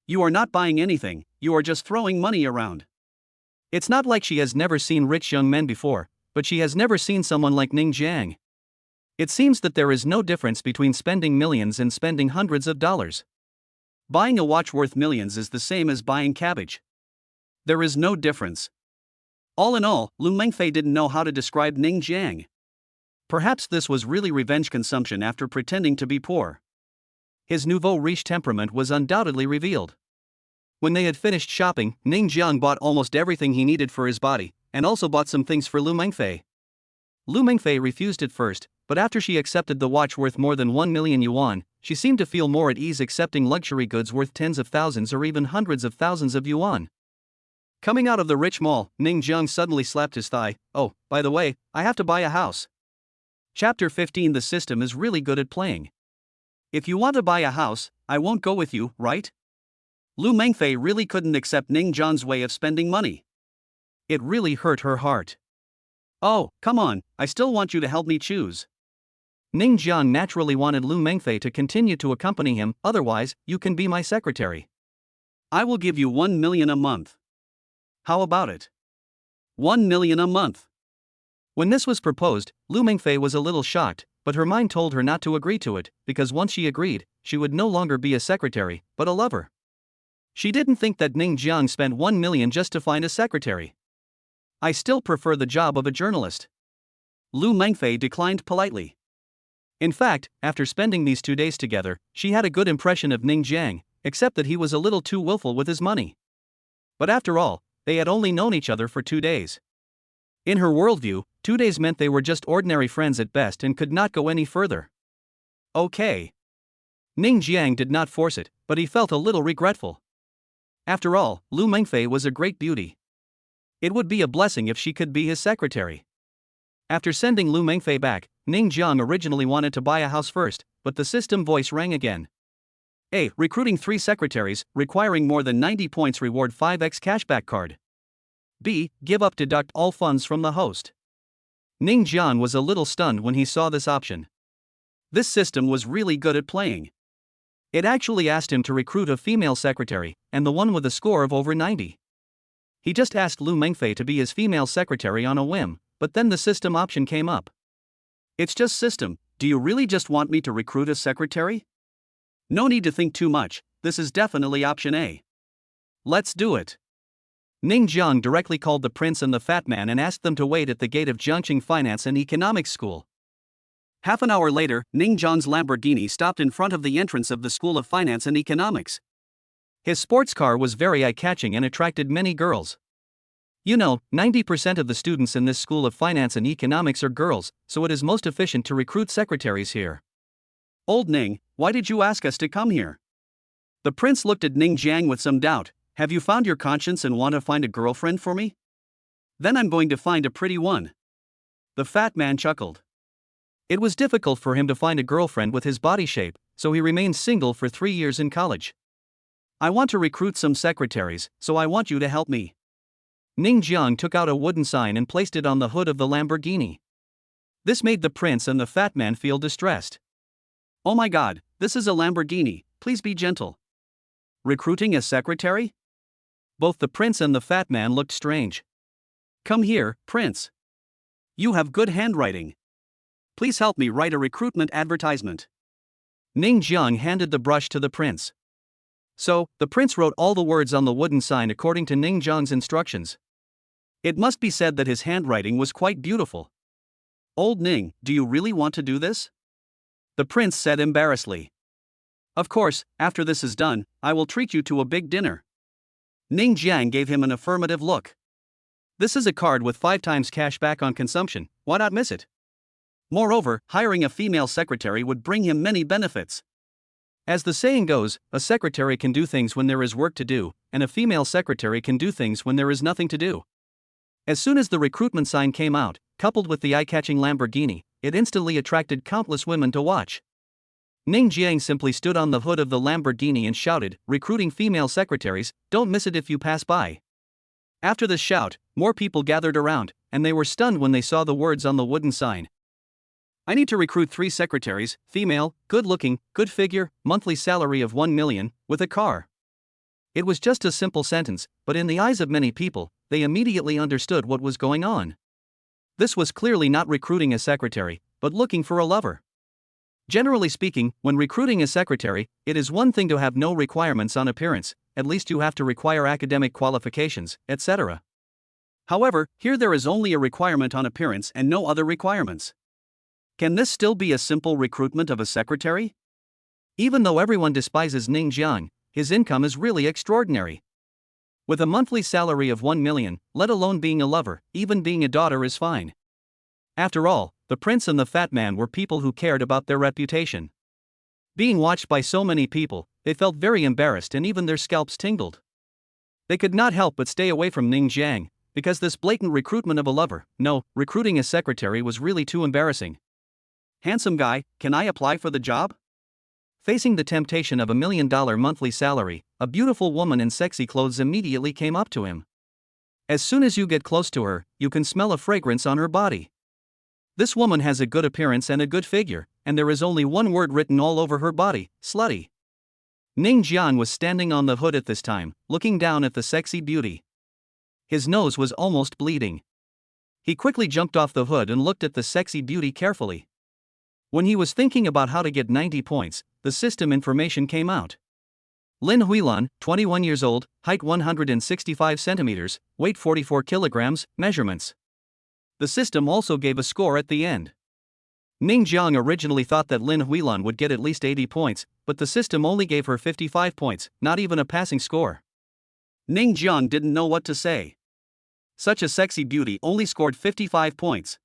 You are not buying anything, you are just throwing money around. It's not like she has never seen rich young men before, but she has never seen someone like Ning Jiang. It seems that there is no difference between spending millions and spending hundreds of dollars. Buying a watch worth millions is the same as buying cabbage. There is no difference. All in all, Lu Mengfei didn't know how to describe Ning Jiang. Perhaps this was really revenge consumption after pretending to be poor. His nouveau riche temperament was undoubtedly revealed. When they had finished shopping, Ning Jiang bought almost everything he needed for his body, and also bought some things for Lu Mengfei. Lu Mengfei refused at first, but after she accepted the watch worth more than 1 million yuan, she seemed to feel more at ease accepting luxury goods worth tens of thousands or even hundreds of thousands of yuan. Coming out of the rich mall, Ning Jiang suddenly slapped his thigh. Oh, by the way, I have to buy a house. Chapter 15. The system is really good at playing. If you want to buy a house, I won't go with you, right? Lu Mengfei really couldn't accept Ning Jiang's way of spending money. It really hurt her heart. Oh, come on, I still want you to help me choose. Ning Jiang naturally wanted Lu Mengfei to continue to accompany him, otherwise, you can be my secretary. I will give you 1 million a month. How about it? 1 million a month. When this was proposed, Lu Mengfei was a little shocked, but her mind told her not to agree to it, because once she agreed, she would no longer be a secretary, but a lover. She didn't think that Ning Jiang spent 1 million just to find a secretary. I still prefer the job of a journalist. Lu Mengfei declined politely. In fact, after spending these 2 days together, she had a good impression of Ning Jiang, except that he was a little too willful with his money. But after all, they had only known each other for 2 days. In her worldview, 2 days meant they were just ordinary friends at best and could not go any further. Okay. Ning Jiang did not force it, but he felt a little regretful. After all, Lu Mengfei was a great beauty. It would be a blessing if she could be his secretary. After sending Lu Mengfei back, Ning Jiang originally wanted to buy a house first, but the system voice rang again. A. Recruiting 3 secretaries, requiring more than 90 points reward 5x cashback card. B. Give up deduct all funds from the host. Ning Jiang was a little stunned when he saw this option. This system was really good at playing. It actually asked him to recruit a female secretary, and the one with a score of over 90. He just asked Lu Mengfei to be his female secretary on a whim, but then the system option came up. It's just system, do you really just want me to recruit a secretary? No need to think too much, this is definitely option A. Let's do it. Ning Jiang directly called the prince and the fat man and asked them to wait at the gate of Jiangqing Finance and Economics School. Half an hour later, Ning Jiang's Lamborghini stopped in front of the entrance of the School of Finance and Economics. His sports car was very eye-catching and attracted many girls. You know, 90% of the students in this School of Finance and Economics are girls, so it is most efficient to recruit secretaries here. Old Ning, why did you ask us to come here? The prince looked at Ning Jiang with some doubt. Have you found your conscience and want to find a girlfriend for me? Then I'm going to find a pretty one. The fat man chuckled. It was difficult for him to find a girlfriend with his body shape, so he remained single for 3 years in college. I want to recruit some secretaries, so I want you to help me. Ning Jiang took out a wooden sign and placed it on the hood of the Lamborghini. This made the prince and the fat man feel distressed. Oh my god, this is a Lamborghini, please be gentle. Recruiting a secretary? Both the prince and the fat man looked strange. Come here, prince. You have good handwriting. Please help me write a recruitment advertisement. Ning Jiang handed the brush to the prince. So, the prince wrote all the words on the wooden sign according to Ning Jiang's instructions. It must be said that his handwriting was quite beautiful. Old Ning, do you really want to do this? The prince said embarrassedly. Of course, after this is done, I will treat you to a big dinner. Ning Jiang gave him an affirmative look. This is a card with 5 times cash back on consumption, why not miss it? Moreover, hiring a female secretary would bring him many benefits. As the saying goes, a secretary can do things when there is work to do, and a female secretary can do things when there is nothing to do. As soon as the recruitment sign came out, coupled with the eye-catching Lamborghini, it instantly attracted countless women to watch. Ning Jiang simply stood on the hood of the Lamborghini and shouted, recruiting female secretaries, don't miss it if you pass by. After this shout, more people gathered around, and they were stunned when they saw the words on the wooden sign. I need to recruit 3 secretaries, female, good-looking, good figure, monthly salary of 1 million, with a car. It was just a simple sentence, but in the eyes of many people, they immediately understood what was going on. This was clearly not recruiting a secretary, but looking for a lover. Generally speaking, when recruiting a secretary, it is one thing to have no requirements on appearance, at least you have to require academic qualifications, etc. However, here there is only a requirement on appearance and no other requirements. Can this still be a simple recruitment of a secretary? Even though everyone despises Ning Jiang, his income is really extraordinary. With a monthly salary of 1 million, let alone being a lover, even being a daughter is fine. After all, the prince and the fat man were people who cared about their reputation. Being watched by so many people, they felt very embarrassed and even their scalps tingled. They could not help but stay away from Ning Jiang, because this blatant recruitment of a lover, no, recruiting a secretary was really too embarrassing. Handsome guy, can I apply for the job? Facing the temptation of $1 million monthly salary, a beautiful woman in sexy clothes immediately came up to him. As soon as you get close to her, you can smell a fragrance on her body. This woman has a good appearance and a good figure, and there is only one word written all over her body, slutty. Ning Jian was standing on the hood at this time, looking down at the sexy beauty. His nose was almost bleeding. He quickly jumped off the hood and looked at the sexy beauty carefully. When he was thinking about how to get 90 points, the system information came out. Lin Huilan, 21 years old, height 165 centimeters, weight 44 kilograms, measurements. The system also gave a score at the end. Ning Jiang originally thought that Lin Huilan would get at least 80 points, but the system only gave her 55 points, not even a passing score. Ning Jiang didn't know what to say. Such a sexy beauty only scored 55 points.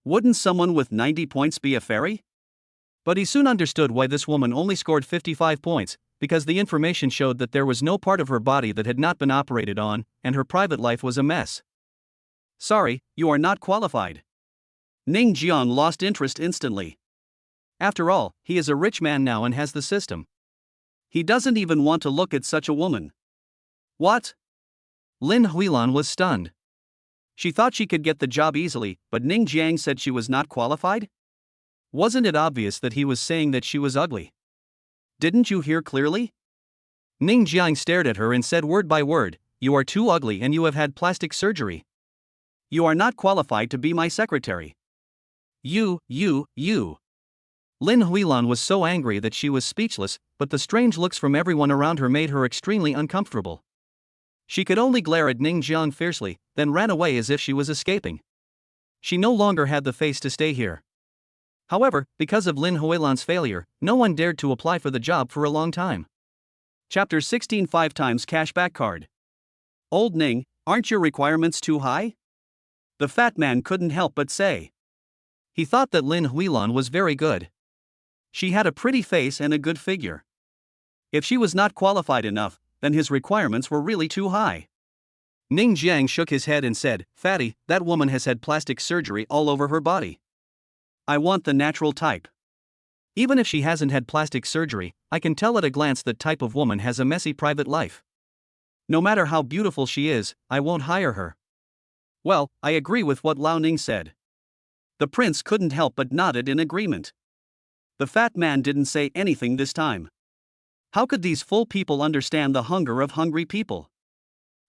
Wouldn't someone with 90 points be a fairy? But he soon understood why this woman only scored 55 points, because the information showed that there was no part of her body that had not been operated on, and her private life was a mess. Sorry, you are not qualified. Ning Jiang lost interest instantly. After all, he is a rich man now and has the system. He doesn't even want to look at such a woman. What? Lin Huilan was stunned. She thought she could get the job easily, but Ning Jiang said she was not qualified? Wasn't it obvious that he was saying that she was ugly? Didn't you hear clearly? Ning Jiang stared at her and said word by word, "You are too ugly and you have had plastic surgery. You are not qualified to be my secretary." You. Lin Huilan was so angry that she was speechless, but the strange looks from everyone around her made her extremely uncomfortable. She could only glare at Ning Jiang fiercely, then ran away as if she was escaping. She no longer had the face to stay here. However, because of Lin Huilan's failure, no one dared to apply for the job for a long time. Chapter 16 5 times cashback card. Old Ning, aren't your requirements too high? The fat man couldn't help but say. He thought that Lin Huilan was very good. She had a pretty face and a good figure. If she was not qualified enough, then his requirements were really too high. Ning Jiang shook his head and said, "Fatty, that woman has had plastic surgery all over her body. I want the natural type. Even if she hasn't had plastic surgery, I can tell at a glance that type of woman has a messy private life. No matter how beautiful she is, I won't hire her." Well, I agree with what Lao Ning said. The prince couldn't help but nodded in agreement. The fat man didn't say anything this time. How could these full people understand the hunger of hungry people?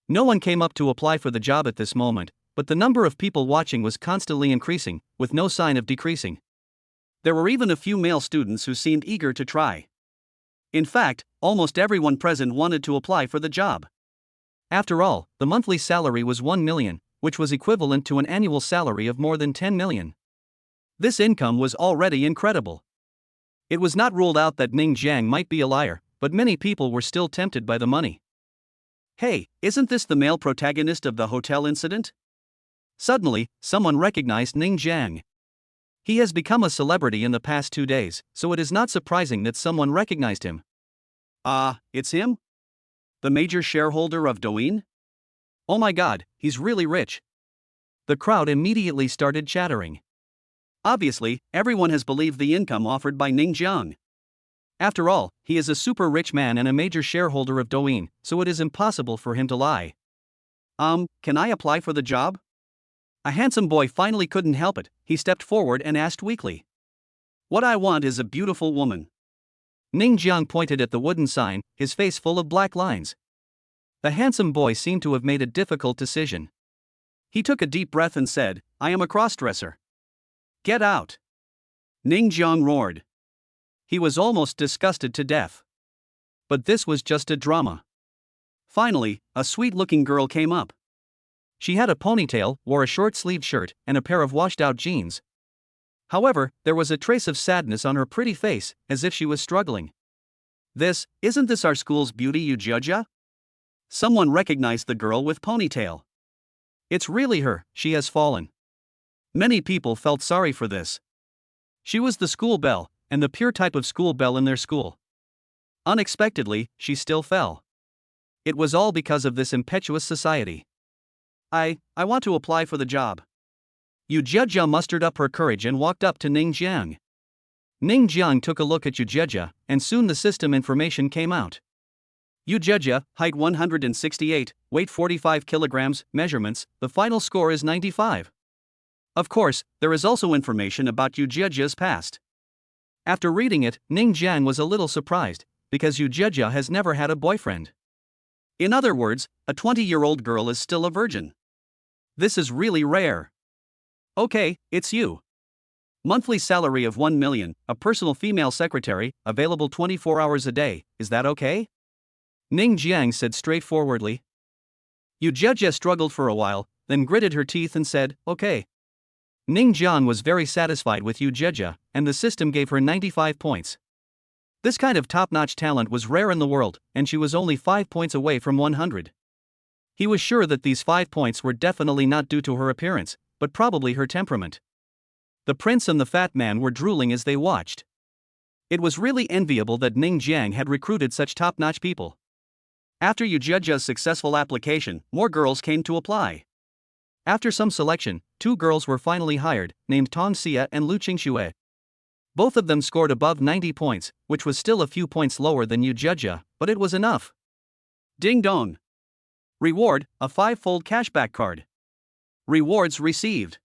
No one came up to apply for the job at this moment, but the number of people watching was constantly increasing, with no sign of decreasing. There were even a few male students who seemed eager to try. In fact, almost everyone present wanted to apply for the job. After all, the monthly salary was 1 million, which was equivalent to an annual salary of more than 10 million. This income was already incredible. It was not ruled out that Ning Jiang might be a liar, but many people were still tempted by the money. Hey, isn't this the male protagonist of the hotel incident? Suddenly, someone recognized Ning Jiang. He has become a celebrity in the past 2 days, so it is not surprising that someone recognized him. It's him? The major shareholder of Douyin? Oh my god, he's really rich. The crowd immediately started chattering. Obviously, everyone has believed the income offered by Ning Jiang. After all, he is a super rich man and a major shareholder of Douyin, so it is impossible for him to lie. Can I apply for the job? A handsome boy finally couldn't help it. He stepped forward and asked weakly. What I want is a beautiful woman. Ning Jiang pointed at the wooden sign, his face full of black lines. The handsome boy seemed to have made a difficult decision. He took a deep breath and said, "I am a crossdresser." Get out! Ning Jiang roared. He was almost disgusted to death. But this was just a drama. Finally, a sweet-looking girl came up. She had a ponytail, wore a short-sleeved shirt, and a pair of washed-out jeans. However, there was a trace of sadness on her pretty face, as if she was struggling. Isn't this our school's beauty, Yu Jia? Someone recognized the girl with ponytail. It's really her, she has fallen. Many people felt sorry for this. She was the school belle, and the pure type of school belle in their school. Unexpectedly, she still fell. It was all because of this impetuous society. I want to apply for the job. Yu Jia mustered up her courage and walked up to Ning Jiang. Ning Jiang took a look at Yu Jia, and soon the system information came out. Yu Jia, height 168, weight 45 kilograms, measurements, the final score is 95. Of course, there is also information about Yu Jia's past. After reading it, Ning Jiang was a little surprised, because Yu Jia has never had a boyfriend. In other words, a 20-year-old girl is still a virgin. This is really rare. Okay, it's you. Monthly salary of 1 million, a personal female secretary, available 24 hours a day, is that okay? Ning Jiang said straightforwardly. Yu Jia struggled for a while, then gritted her teeth and said, okay. Ning Jiang was very satisfied with Yu Jia, and the system gave her 95 points. This kind of top-notch talent was rare in the world, and she was only 5 points away from 100. He was sure that these 5 points were definitely not due to her appearance, but probably her temperament. The prince and the fat man were drooling as they watched. It was really enviable that Ning Jiang had recruited such top-notch people. After Yu Jia's successful application, more girls came to apply. After some selection, 2 girls were finally hired, named Tong Xia and Lu Qingxue. Both of them scored above 90 points, which was still a few points lower than Yu Jia, but it was enough. Ding dong. Reward, a 5-fold cashback card. Rewards received.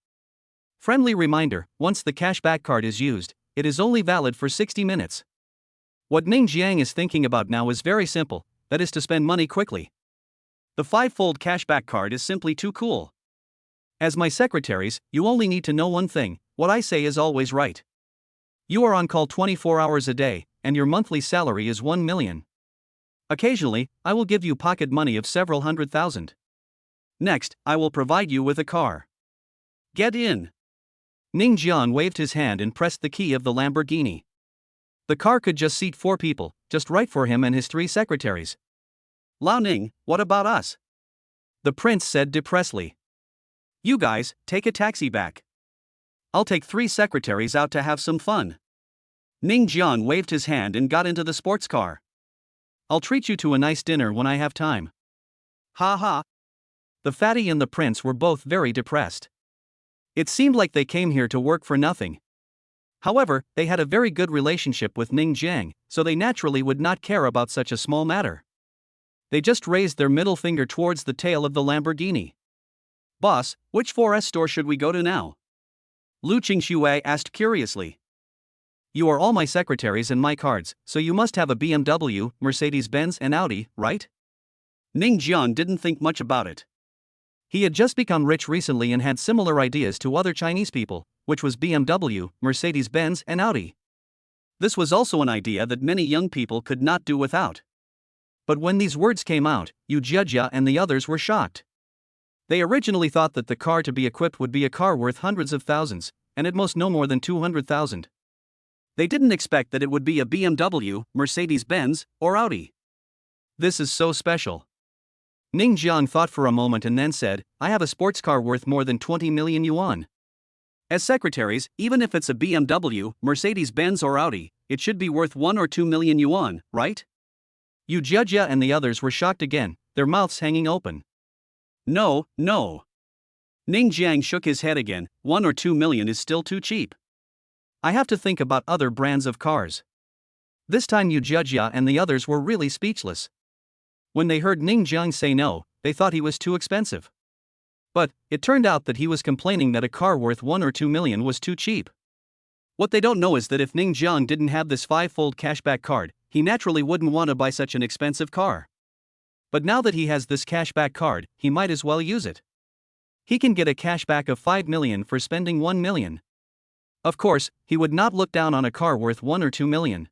Friendly reminder, once the cashback card is used, it is only valid for 60 minutes. What Ning Jiang is thinking about now is very simple, that is to spend money quickly. The 5-fold cashback card is simply too cool. As my secretaries, you only need to know one thing, what I say is always right. You are on call 24 hours a day, and your monthly salary is 1 million. Occasionally, I will give you pocket money of several 100,000. Next, I will provide you with a car. Get in. Ning Jiang waved his hand and pressed the key of the Lamborghini. The car could just seat 4 people, just right for him and his 3 secretaries. Lao Ning, what about us? The prince said depressedly. You guys, take a taxi back. I'll take 3 secretaries out to have some fun. Ning Jiang waved his hand and got into the sports car. I'll treat you to a nice dinner when I have time. Ha ha. The fatty and the prince were both very depressed. It seemed like they came here to work for nothing. However, they had a very good relationship with Ning Jiang, so they naturally would not care about such a small matter. They just raised their middle finger towards the tail of the Lamborghini. Boss, which 4S store should we go to now? Lu Qingxue asked curiously. You are all my secretaries and my cards, so you must have a BMW, Mercedes-Benz and Audi, right? Ning Jiang didn't think much about it. He had just become rich recently and had similar ideas to other Chinese people, which was BMW, Mercedes-Benz and Audi. This was also an idea that many young people could not do without. But when these words came out, Yu Jia and the others were shocked. They originally thought that the car to be equipped would be a car worth hundreds of thousands, and at most no more than 200,000. They didn't expect that it would be a BMW, Mercedes-Benz, or Audi. This is so special. Ning Jiang thought for a moment and then said, I have a sports car worth more than 20 million yuan. As secretaries, even if it's a BMW, Mercedes-Benz or Audi, it should be worth 1 or 2 million yuan, right? Yu Jia and the others were shocked again, their mouths hanging open. No, no. Ning Jiang shook his head again, 1 or 2 million is still too cheap. I have to think about other brands of cars. This time Yu Jia and the others were really speechless. When they heard Ning Jiang say no, they thought he was too expensive. But it turned out that he was complaining that a car worth 1 or 2 million was too cheap. What they don't know is that if Ning Jiang didn't have this 5-fold cashback card, he naturally wouldn't want to buy such an expensive car. But now that he has this cashback card, he might as well use it. He can get a cashback of 5 million for spending 1 million. Of course, he would not look down on a car worth 1 or 2 million.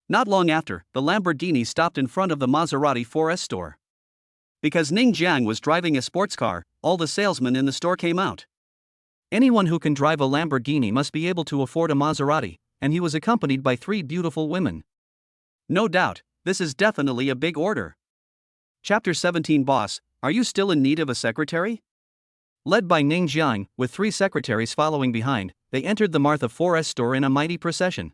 Not long after, the Lamborghini stopped in front of the Maserati 4S store. Because Ning Jiang was driving a sports car, all the salesmen in the store came out. Anyone who can drive a Lamborghini must be able to afford a Maserati, and he was accompanied by 3 beautiful women. No doubt, this is definitely a big order. Chapter 17 Boss, are you still in need of a secretary? Led by Ning Jiang, with 3 secretaries following behind, they entered the Martha 4S store in a mighty procession.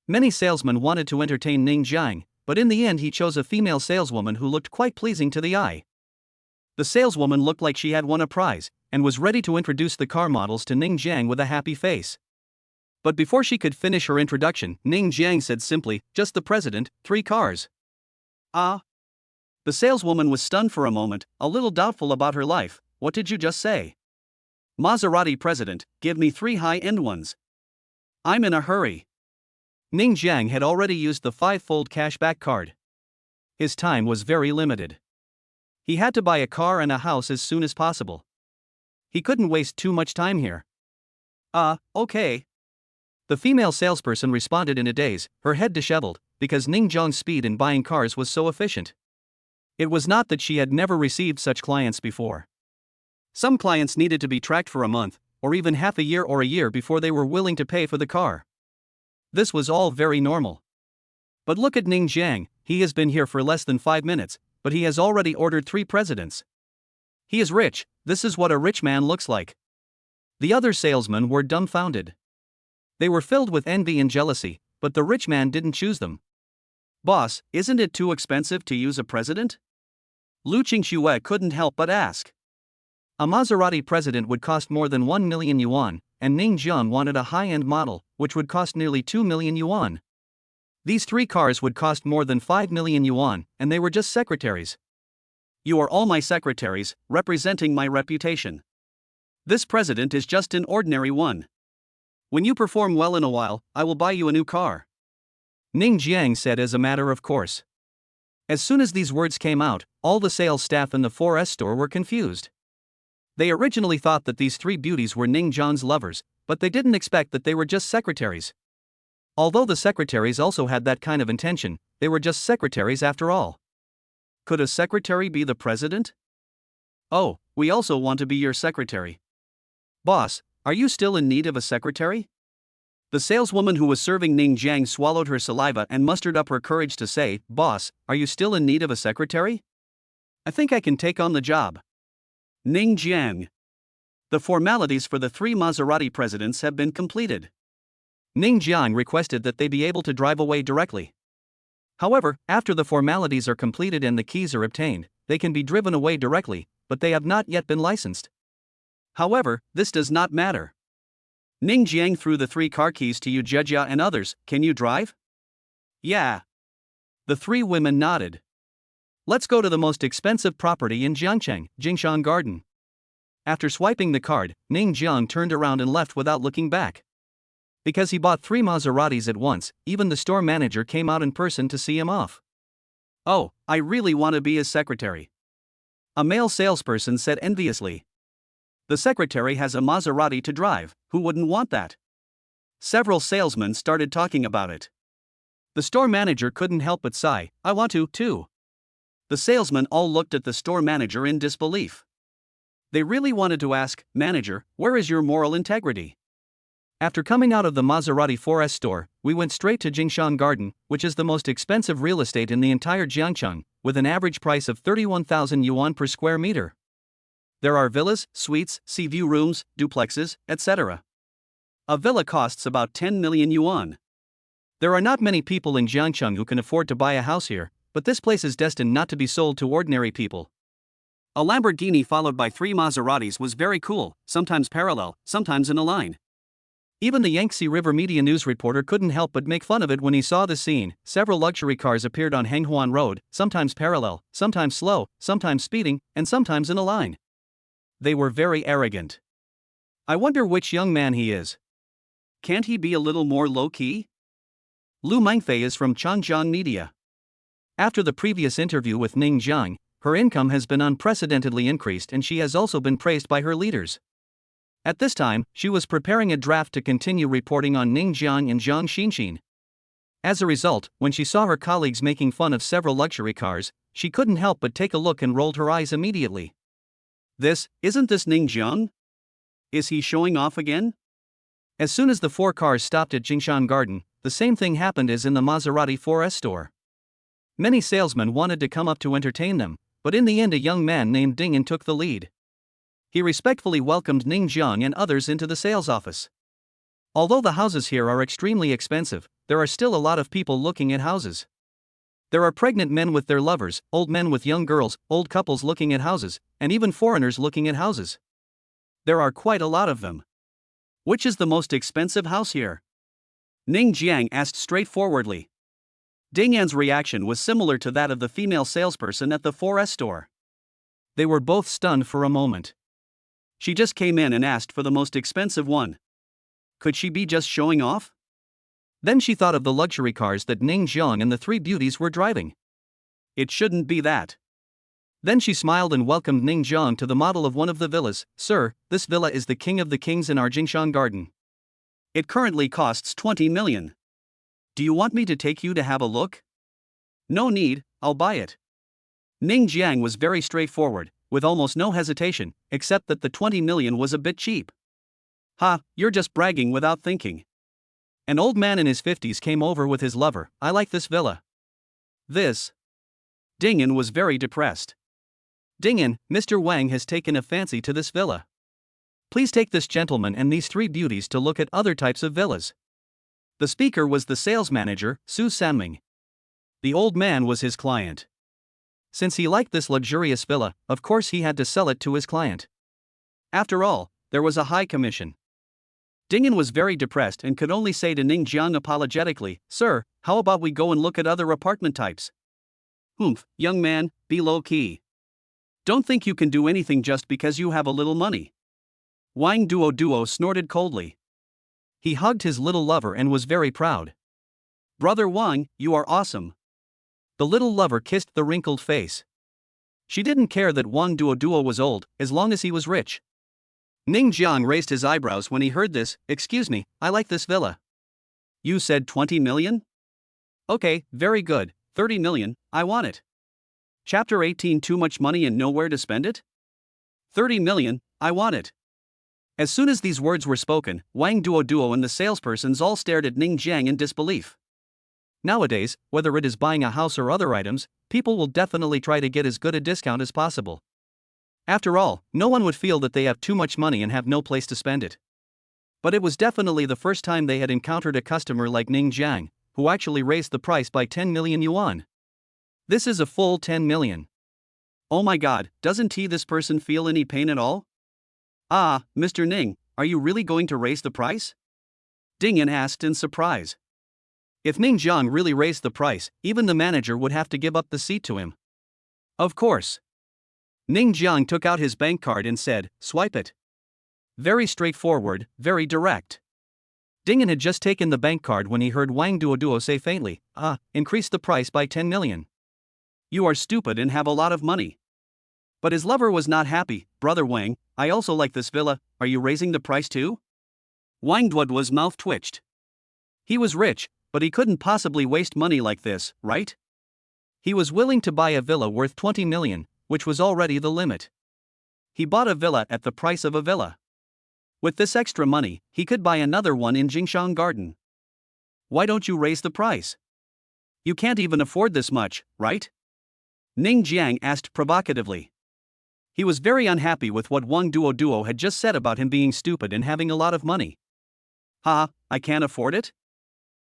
Many salesmen wanted to entertain Ning Jiang, but in the end he chose a female saleswoman who looked quite pleasing to the eye. The saleswoman looked like she had won a prize, and was ready to introduce the car models to Ning Jiang with a happy face. But before she could finish her introduction, Ning Jiang said simply, just the president, 3 cars. Ah. The saleswoman was stunned for a moment, a little doubtful about her life. What did you just say? Maserati president, give me 3 high-end ones. I'm in a hurry. Ning Jiang had already used the 5-fold cashback card. His time was very limited. He had to buy a car and a house as soon as possible. He couldn't waste too much time here. Okay. The female salesperson responded in a daze, her head disheveled, because Ning Jiang's speed in buying cars was so efficient. It was not that she had never received such clients before. Some clients needed to be tracked for a month, or even half a year or a year before they were willing to pay for the car. This was all very normal. But look at Ning Jiang, he has been here for less than 5 minutes, but he has already ordered 3 presidents. He is rich, this is what a rich man looks like. The other salesmen were dumbfounded. They were filled with envy and jealousy, but the rich man didn't choose them. Boss, isn't it too expensive to use a president? Lu Qingxue couldn't help but ask. A Maserati president would cost more than 1 million yuan, and Ning Jiang wanted a high-end model, which would cost nearly 2 million yuan. These 3 cars would cost more than 5 million yuan, and they were just secretaries. You are all my secretaries, representing my reputation. This president is just an ordinary one. When you perform well in a while, I will buy you a new car. Ning Jiang said as a matter of course. As soon as these words came out, all the sales staff in the 4S store were confused. They originally thought that these 3 beauties were Ning Jiang's lovers, but they didn't expect that they were just secretaries. Although the secretaries also had that kind of intention, they were just secretaries after all. Could a secretary be the president? Oh, we also want to be your secretary. Boss, are you still in need of a secretary? The saleswoman who was serving Ning Jiang swallowed her saliva and mustered up her courage to say, Boss, are you still in need of a secretary? I think I can take on the job. Ning Jiang. The formalities for the 3 Maserati presidents have been completed. Ning Jiang requested that they be able to drive away directly. However, after the formalities are completed and the keys are obtained, they can be driven away directly, but they have not yet been licensed. However, this does not matter. Ning Jiang threw the 3 car keys to Yu Jejia and others. Can you drive? Yeah. The 3 women nodded. Let's go to the most expensive property in Jiangcheng, Jingshan Garden. After swiping the card, Ning Jiang turned around and left without looking back. Because he bought 3 Maseratis at once, even the store manager came out in person to see him off. Oh, I really want to be his secretary. A male salesperson said enviously. The secretary has a Maserati to drive, who wouldn't want that? Several salesmen started talking about it. The store manager couldn't help but sigh, I want to, too. The salesmen all looked at the store manager in disbelief. They really wanted to ask, Manager, where is your moral integrity? After coming out of the Maserati 4S store, we went straight to Jingshan Garden, which is the most expensive real estate in the entire Jiangcheng, with an average price of 31,000 yuan per square meter. There are villas, suites, sea view rooms, duplexes, etc. A villa costs about 10 million yuan. There are not many people in Jiangcheng who can afford to buy a house here, but this place is destined not to be sold to ordinary people. A Lamborghini followed by 3 Maseratis was very cool, sometimes parallel, sometimes in a line. Even the Yangtze River media news reporter couldn't help but make fun of it when he saw the scene. Several luxury cars appeared on Henghuan Road, sometimes parallel, sometimes slow, sometimes speeding, and sometimes in a line. They were very arrogant. I wonder which young man he is. Can't he be a little more low-key? Lu Mingfei is from Changjiang Media. After the previous interview with Ning Jiang, her income has been unprecedentedly increased and she has also been praised by her leaders. At this time, she was preparing a draft to continue reporting on Ning Jiang and Zhang Xinxin. As a result, when she saw her colleagues making fun of several luxury cars, she couldn't help but take a look and rolled her eyes immediately. Isn't this Ning Jiang? Is he showing off again? As soon as the 4 cars stopped at Jingshan Garden, the same thing happened as in the Maserati 4S store. Many salesmen wanted to come up to entertain them, but in the end a young man named Ding took the lead. He respectfully welcomed Ning Jiang and others into the sales office. Although the houses here are extremely expensive, there are still a lot of people looking at houses. There are pregnant men with their lovers, old men with young girls, old couples looking at houses, and even foreigners looking at houses. There are quite a lot of them. Which is the most expensive house here? Ning Jiang asked straightforwardly. Ding Yan's reaction was similar to that of the female salesperson at the 4S store. They were both stunned for a moment. She just came in and asked for the most expensive one. Could she be just showing off? Then she thought of the luxury cars that Ning Jiang and the three beauties were driving. It shouldn't be that. Then she smiled and welcomed Ning Jiang to the model of one of the villas. Sir, this villa is the king of the kings in our Jingshan garden. It currently costs 20 million. Do you want me to take you to have a look? No need, I'll buy it. Ning Jiang was very straightforward, with almost no hesitation, except that the 20 million was a bit cheap. Ha, you're just bragging without thinking. An old man in his 50s came over with his lover. I like this villa. This. Dingyan was very depressed. Dingyan, Mr. Wang has taken a fancy to this villa. Please take this gentleman and these three beauties to look at other types of villas. The speaker was the sales manager, Su Sanming. The old man was his client. Since he liked this luxurious villa, of course he had to sell it to his client. After all, there was a high commission. Dingyan was very depressed and could only say to Ning Jiang apologetically, Sir, how about we go and look at other apartment types? Humph, young man, be low-key. Don't think you can do anything just because you have a little money. Wang Duo snorted coldly. He hugged his little lover and was very proud. Brother Wang, you are awesome. The little lover kissed the wrinkled face. She didn't care that Wang Duo was old, as long as he was rich. Ning Jiang raised his eyebrows when he heard this. Excuse me, I like this villa. You said 20 million? Okay, very good, 30 million, I want it. Chapter 18 Too much money and nowhere to spend it? 30 million, I want it. As soon as these words were spoken, Wang Duo and the salespersons all stared at Ning Jiang in disbelief. Nowadays, whether it is buying a house or other items, people will definitely try to get as good a discount as possible. After all, no one would feel that they have too much money and have no place to spend it. But it was definitely the first time they had encountered a customer like Ning Jiang, who actually raised the price by 10 million yuan. This is a full 10 million. Oh my god, doesn't this person feel any pain at all? Ah, Mr. Ning, are you really going to raise the price? Dingyan asked in surprise. If Ning Jiang really raised the price, even the manager would have to give up the seat to him. Of course. Ning Jiang took out his bank card and said, swipe it. Very straightforward, very direct. Dingyan had just taken the bank card when he heard Wang Duo say faintly, increase the price by 10 million. You are stupid and have a lot of money. But his lover was not happy. Brother Wang, I also like this villa, are you raising the price too? Wang Duo's mouth twitched. He was rich, but he couldn't possibly waste money like this, right? He was willing to buy a villa worth 20 million, which was already the limit. He bought a villa at the price of a villa. With this extra money, he could buy another one in Jingshan Garden. Why don't you raise the price? You can't even afford this much, right? Ning Jiang asked provocatively. He was very unhappy with what Wang Duo had just said about him being stupid and having a lot of money. Ha, I can't afford it?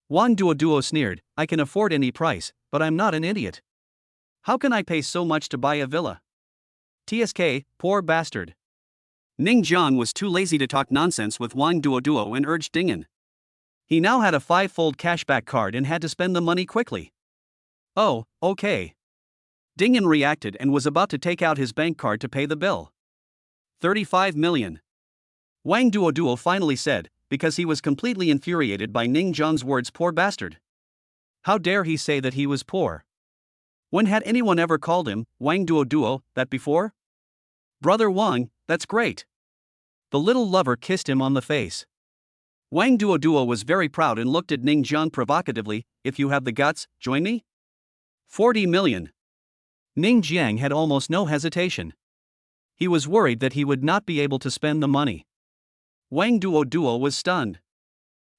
Wang Duo sneered, I can afford any price, but I'm not an idiot. How can I pay so much to buy a villa? TSK, poor bastard. Ning Jiang was too lazy to talk nonsense with Wang Duo and urged Dingyan. He now had a 5-fold cashback card and had to spend the money quickly. Oh, okay. Dingyan reacted and was about to take out his bank card to pay the bill. 35 million. Wang Duo finally said, because he was completely infuriated by Ning Jiang's words, poor bastard. How dare he say that he was poor? When had anyone ever called him, Wang Duo, that before? Brother Wang, that's great. The little lover kissed him on the face. Wang Duo was very proud and looked at Ning Jiang provocatively, if you have the guts, join me? 40 million. Ning Jiang had almost no hesitation. He was worried that he would not be able to spend the money. Wang Duo was stunned.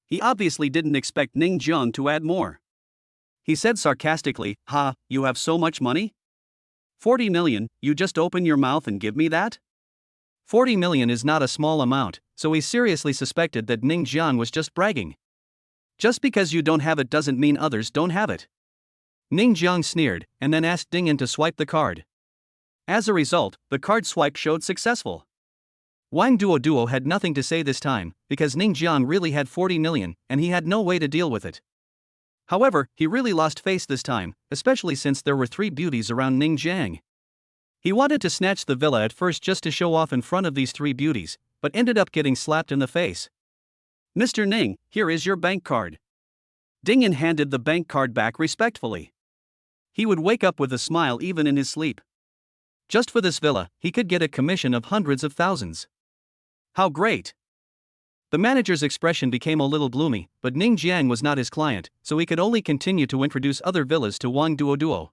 He obviously didn't expect Ning Jiang to add more. He said sarcastically, ha, you have so much money? 40 million, you just open your mouth and give me that? 40 million is not a small amount, so he seriously suspected that Ning Jiang was just bragging. Just because you don't have it doesn't mean others don't have it. Ning Jiang sneered, and then asked Dingyan to swipe the card. As a result, the card swipe showed successful. Wang Duo had nothing to say this time, because Ning Jiang really had 40 million, and he had no way to deal with it. However, he really lost face this time, especially since there were 3 beauties around Ning Jiang. He wanted to snatch the villa at first just to show off in front of these 3 beauties, but ended up getting slapped in the face. Mr. Ning, here is your bank card. Ding handed the bank card back respectfully. He would wake up with a smile even in his sleep. Just for this villa, he could get a commission of hundreds of thousands. How great! The manager's expression became a little gloomy, but Ning Jiang was not his client, so he could only continue to introduce other villas to Wang Duoduo.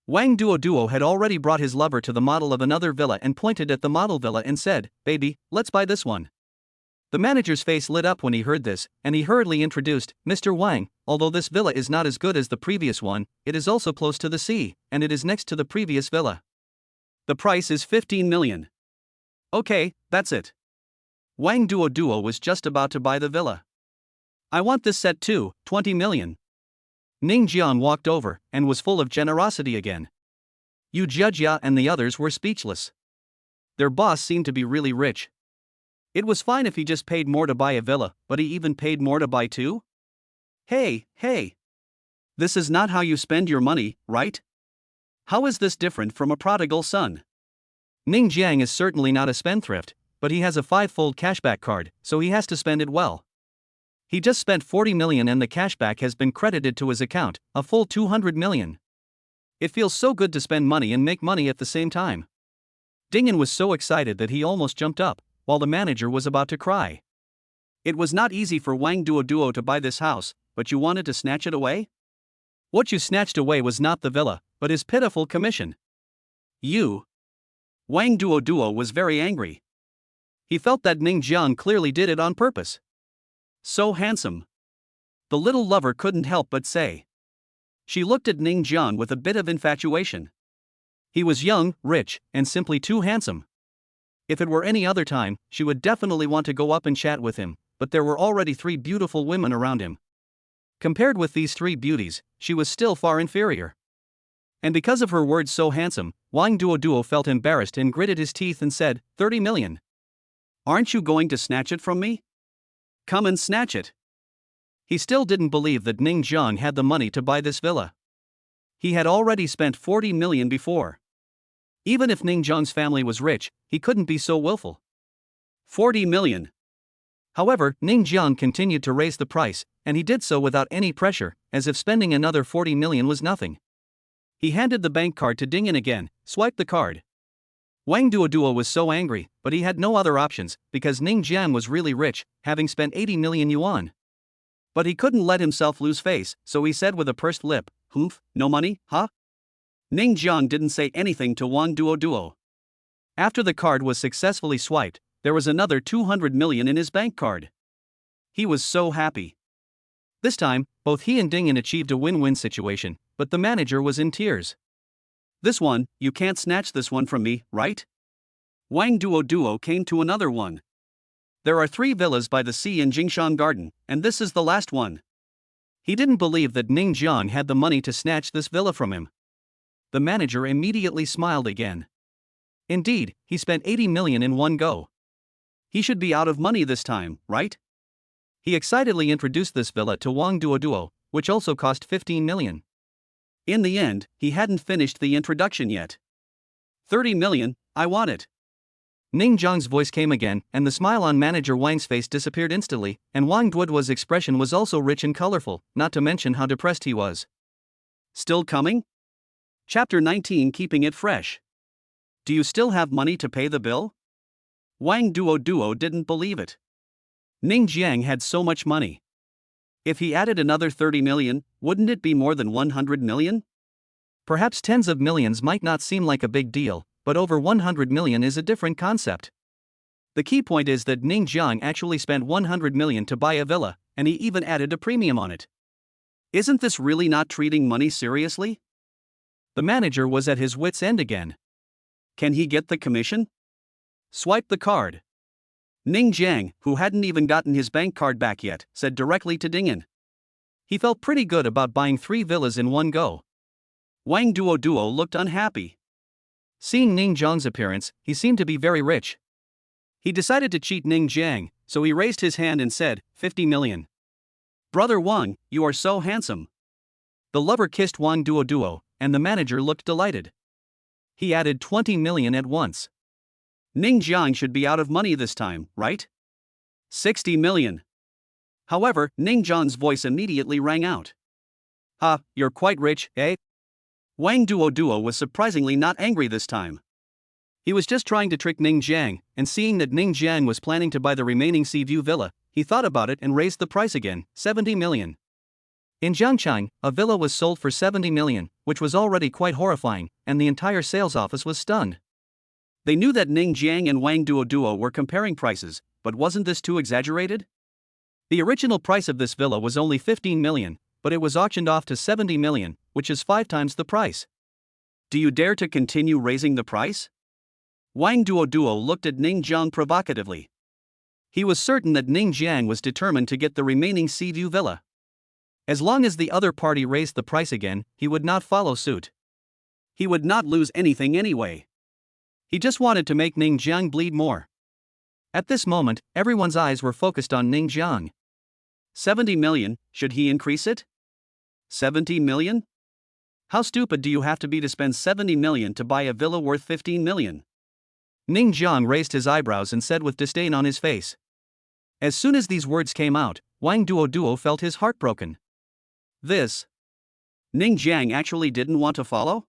Wang Duoduo had already brought his lover to the model of another villa and pointed at the model villa and said, "Baby, let's buy this one." The manager's face lit up when he heard this, and he hurriedly introduced, "Mr. Wang, although this villa is not as good as the previous one, it is also close to the sea, and it is next to the previous villa. The price is 15 million. Okay, that's it." Wang Duoduo was just about to buy the villa. "I want this set too, 20 million. Ning Jiang walked over and was full of generosity again. Yu Jiajia and the others were speechless. Their boss seemed to be really rich. It was fine if he just paid more to buy a villa, but he even paid more to buy two? Hey. This is not how you spend your money, right? How is this different from a prodigal son? Ning Jiang is certainly not a spendthrift, but he has a 5-fold cashback card, so he has to spend it well. He just spent 40 million and the cashback has been credited to his account, a full 200 million. It feels so good to spend money and make money at the same time." Dingen was so excited that he almost jumped up, while the manager was about to cry. "It was not easy for Wang Duoduo to buy this house, but you wanted to snatch it away? What you snatched away was not the villa, but his pitiful commission. You." Wang Duoduo was very angry. He felt that Ning Jiang clearly did it on purpose. So handsome. The little lover couldn't help but say. She looked at Ning Jiang with a bit of infatuation. He was young, rich, and simply too handsome. If it were any other time, she would definitely want to go up and chat with him, but there were already 3 beautiful women around him. Compared with these 3 beauties, she was still far inferior. And because of her words so handsome, Wang Duoduo felt embarrassed and gritted his teeth and said, 30 million. Aren't you going to snatch it from me? Come and snatch it. He still didn't believe that Ning Jiang had the money to buy this villa. He had already spent 40 million before. Even if Ning Jiang's family was rich, he couldn't be so willful. 40 million. However, Ning Jiang continued to raise the price, and he did so without any pressure, as if spending another 40 million was nothing. He handed the bank card to Dingen again, swiped the card. Wang Duoduo was so angry, but he had no other options, because Ning Jiang was really rich, having spent 80 million yuan. But he couldn't let himself lose face, so he said with a pursed lip, "Humph, no money, huh?" Ning Jiang didn't say anything to Wang Duoduo. After the card was successfully swiped, there was another 200 million in his bank card. He was so happy. This time, both he and Dingen achieved a win-win situation, but the manager was in tears. "This one, you can't snatch this one from me, right?" Wang Duoduo came to another one. "There are 3 villas by the sea in Jingshan Garden, and this is the last one." He didn't believe that Ning Jiang had the money to snatch this villa from him. The manager immediately smiled again. Indeed, he spent 80 million in one go. He should be out of money this time, right? He excitedly introduced this villa to Wang Duoduo, which also cost 15 million. In the end, he hadn't finished the introduction yet. 30 million, I want it. Ning Jiang's voice came again, and the smile on manager Wang's face disappeared instantly, and Wang Duoduo's expression was also rich and colorful, not to mention how depressed he was. Still coming? Chapter 19, Keeping It Fresh. Do you still have money to pay the bill? Wang Duoduo didn't believe it. Ning Jiang had so much money. If he added another 30 million, wouldn't it be more than 100 million? Perhaps tens of millions might not seem like a big deal, but over 100 million is a different concept. The key point is that Ning Jiang actually spent 100 million to buy a villa, and he even added a premium on it. Isn't this really not treating money seriously? The manager was at his wits' end again. Can he get the commission? Swipe the card. Ning Jiang, who hadn't even gotten his bank card back yet, said directly to Dingen. He felt pretty good about buying 3 villas in one go. Wang Duoduo looked unhappy. Seeing Ning Jiang's appearance, he seemed to be very rich. He decided to cheat Ning Jiang, so he raised his hand and said, 50 million. Brother Wang, you are so handsome. The lover kissed Wang Duoduo, and the manager looked delighted. He added 20 million at once. Ning Jiang should be out of money this time, right? 60 million. However, Ning Jiang's voice immediately rang out. "Ha, you're quite rich, eh?" Wang Duo was surprisingly not angry this time. He was just trying to trick Ning Jiang, and seeing that Ning Jiang was planning to buy the remaining Sea View villa, he thought about it and raised the price again, 70 million. In Jiangchang, a villa was sold for 70 million, which was already quite horrifying, and the entire sales office was stunned. They knew that Ning Jiang and Wang Duo were comparing prices, but wasn't this too exaggerated? The original price of this villa was only 15 million, but it was auctioned off to 70 million, which is 5 times the price. Do you dare to continue raising the price? Wang Duo looked at Ning Jiang provocatively. He was certain that Ning Jiang was determined to get the remaining Sea View villa. As long as the other party raised the price again, he would not follow suit. He would not lose anything anyway. He just wanted to make Ning Jiang bleed more. At this moment, everyone's eyes were focused on Ning Jiang. 70 million, should he increase it? 70 million? How stupid do you have to be to spend 70 million to buy a villa worth 15 million? Ning Jiang raised his eyebrows and said with disdain on his face. As soon as these words came out, Wang Duo felt his heart broken. This. Ning Jiang actually didn't want to follow?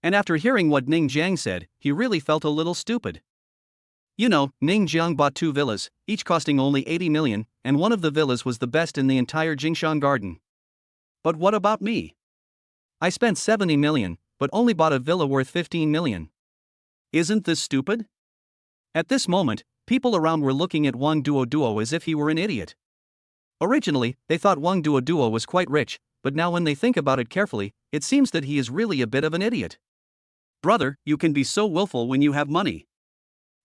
And after hearing what Ning Jiang said, he really felt a little stupid. You know, Ning Jiang bought 2 villas, each costing only 80 million, and one of the villas was the best in the entire Jingshan garden. But what about me? I spent 70 million, but only bought a villa worth 15 million. Isn't this stupid? At this moment, people around were looking at Wang Duo as if he were an idiot. Originally, they thought Wang Duo was quite rich, but now when they think about it carefully, it seems that he is really a bit of an idiot. Brother, you can be so willful when you have money.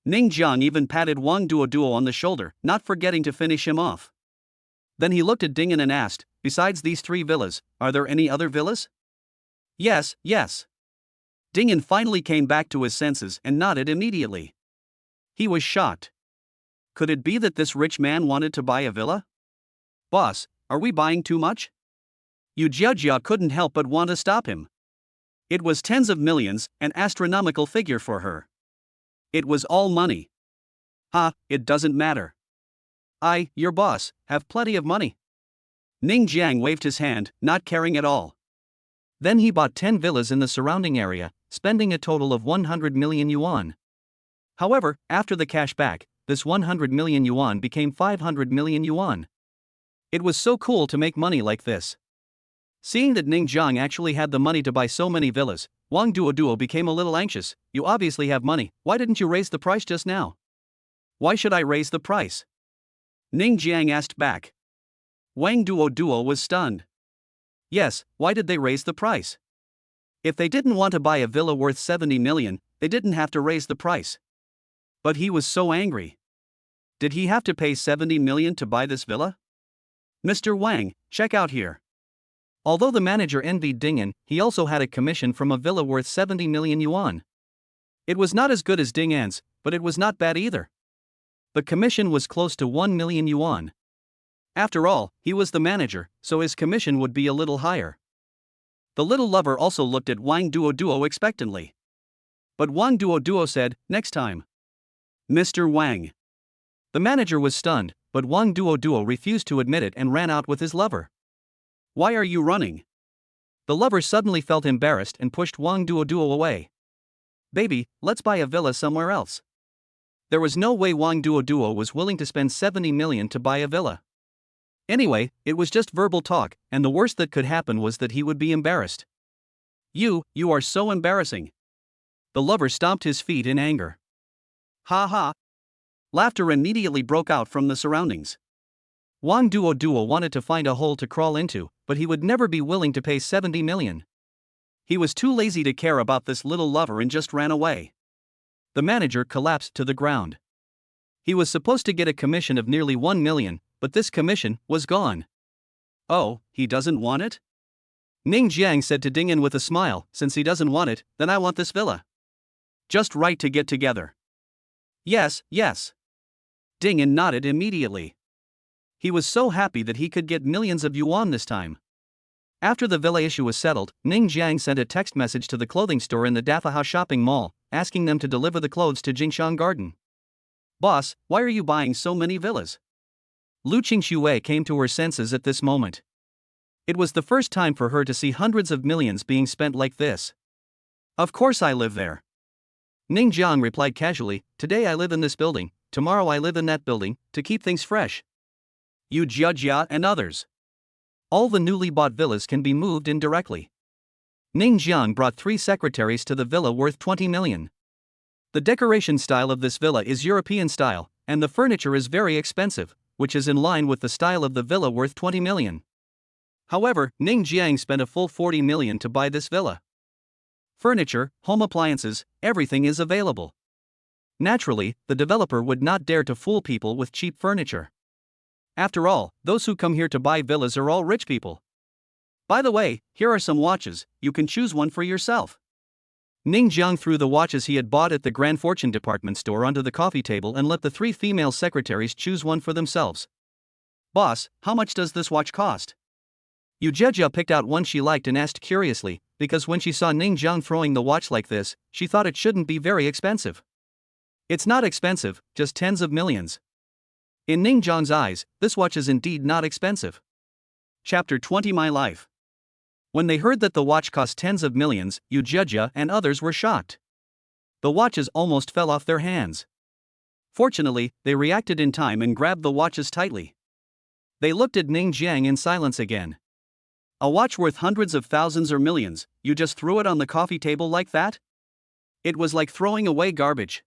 Ning Jiang even patted Wang Duo on the shoulder, not forgetting to finish him off. Then he looked at Dingen and asked, besides these 3 villas, are there any other villas? Yes. Dingen finally came back to his senses and nodded immediately. He was shocked. Could it be that this rich man wanted to buy a villa? Boss, are we buying too much? Yu Jiajia couldn't help but want to stop him. It was tens of millions, an astronomical figure for her. It was all money. It doesn't matter. I, your boss, have plenty of money. Ning Jiang waved his hand, not caring at all. Then he bought 10 villas in the surrounding area, spending a total of 100 million yuan. However, after the cash back, this 100 million yuan became 500 million yuan. It was so cool to make money like this. Seeing that Ning Jiang actually had the money to buy so many villas, Wang Duo became a little anxious. You obviously have money, why didn't you raise the price just now? Why should I raise the price? Ning Jiang asked back. Wang Duo was stunned. Yes, why did they raise the price? If they didn't want to buy a villa worth 70 million, they didn't have to raise the price. But he was so angry. Did he have to pay 70 million to buy this villa? Mr. Wang, check out here. Although the manager envied Dingen, he also had a commission from a villa worth 70 million yuan. It was not as good as Dingan's, but it was not bad either. The commission was close to 1 million yuan. After all, he was the manager, so his commission would be a little higher. The little lover also looked at Wang Duo expectantly. But Wang Duo said, next time. Mr. Wang. The manager was stunned, but Wang Duo refused to admit it and ran out with his lover. Why are you running? The lover suddenly felt embarrassed and pushed Wang Duo away. Baby, let's buy a villa somewhere else. There was no way Wang Duo was willing to spend 70 million to buy a villa. Anyway, it was just verbal talk, and the worst that could happen was that he would be embarrassed. You are so embarrassing. The lover stomped his feet in anger. Ha ha. Laughter immediately broke out from the surroundings. Wang Duo wanted to find a hole to crawl into, but he would never be willing to pay 70 million. He was too lazy to care about this little lover and just ran away. The manager collapsed to the ground. He was supposed to get a commission of nearly 1 million, but this commission was gone. Oh, he doesn't want it? Ning Jiang said to Dingen with a smile, since he doesn't want it, then I want this villa. Just right to get together. Yes. Dingen nodded immediately. He was so happy that he could get millions of yuan this time. After the villa issue was settled, Ning Jiang sent a text message to the clothing store in the Dafahao shopping mall, asking them to deliver the clothes to Jingshan Garden. Boss, why are you buying so many villas? Lu Qingxue came to her senses at this moment. It was the first time for her to see hundreds of millions being spent like this. Of course I live there. Ning Jiang replied casually, today I live in this building, tomorrow I live in that building, to keep things fresh. Yu Jiajia and others. All the newly bought villas can be moved in directly. Ning Jiang brought 3 secretaries to the villa worth 20 million. The decoration style of this villa is European style, and the furniture is very expensive, which is in line with the style of the villa worth 20 million. However, Ning Jiang spent a full 40 million to buy this villa. Furniture, home appliances, everything is available. Naturally, the developer would not dare to fool people with cheap furniture. After all, those who come here to buy villas are all rich people. By the way, here are some watches, you can choose one for yourself. Ning Jiang threw the watches he had bought at the Grand Fortune department store onto the coffee table and let the 3 female secretaries choose one for themselves. Boss, how much does this watch cost? Yu Jiajia picked out one she liked and asked curiously, because when she saw Ning Jiang throwing the watch like this, she thought it shouldn't be very expensive. It's not expensive, just tens of millions. In Ning Jiang's eyes, this watch is indeed not expensive. Chapter 20 My Life. When they heard that the watch cost tens of millions, Yu Jiajia and others were shocked. The watches almost fell off their hands. Fortunately, they reacted in time and grabbed the watches tightly. They looked at Ning Jiang in silence again. A watch worth hundreds of thousands or millions, you just threw it on the coffee table like that? It was like throwing away garbage.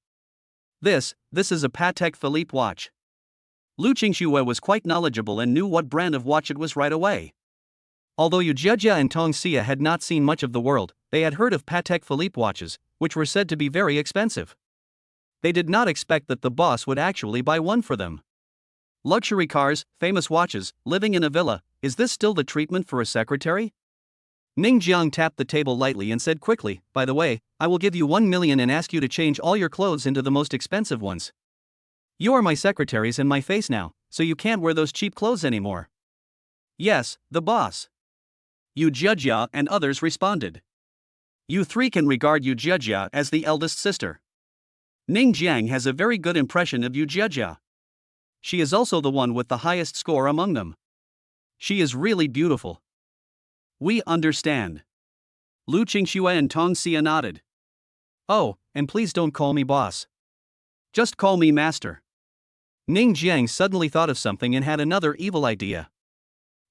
This is a Patek Philippe watch. Lu Qingxue was quite knowledgeable and knew what brand of watch it was right away. Although Yu Jiajia and Tong Xia had not seen much of the world, they had heard of Patek Philippe watches, which were said to be very expensive. They did not expect that the boss would actually buy one for them. Luxury cars, famous watches, living in a villa, is this still the treatment for a secretary? Ning Jiang tapped the table lightly and said quickly, by the way, I will give you 1 million and ask you to change all your clothes into the most expensive ones. You are my secretaries and my face now, so you can't wear those cheap clothes anymore. Yes, the boss. Yu Jiajia and others responded. You 3 can regard Yu Jiajia as the eldest sister. Ning Jiang has a very good impression of Yu Jiajia. She is also the one with the highest score among them. She is really beautiful. We understand. Lu Qingxue and Tong Xia nodded. Oh, and please don't call me boss. Just call me master. Ning Jiang suddenly thought of something and had another evil idea.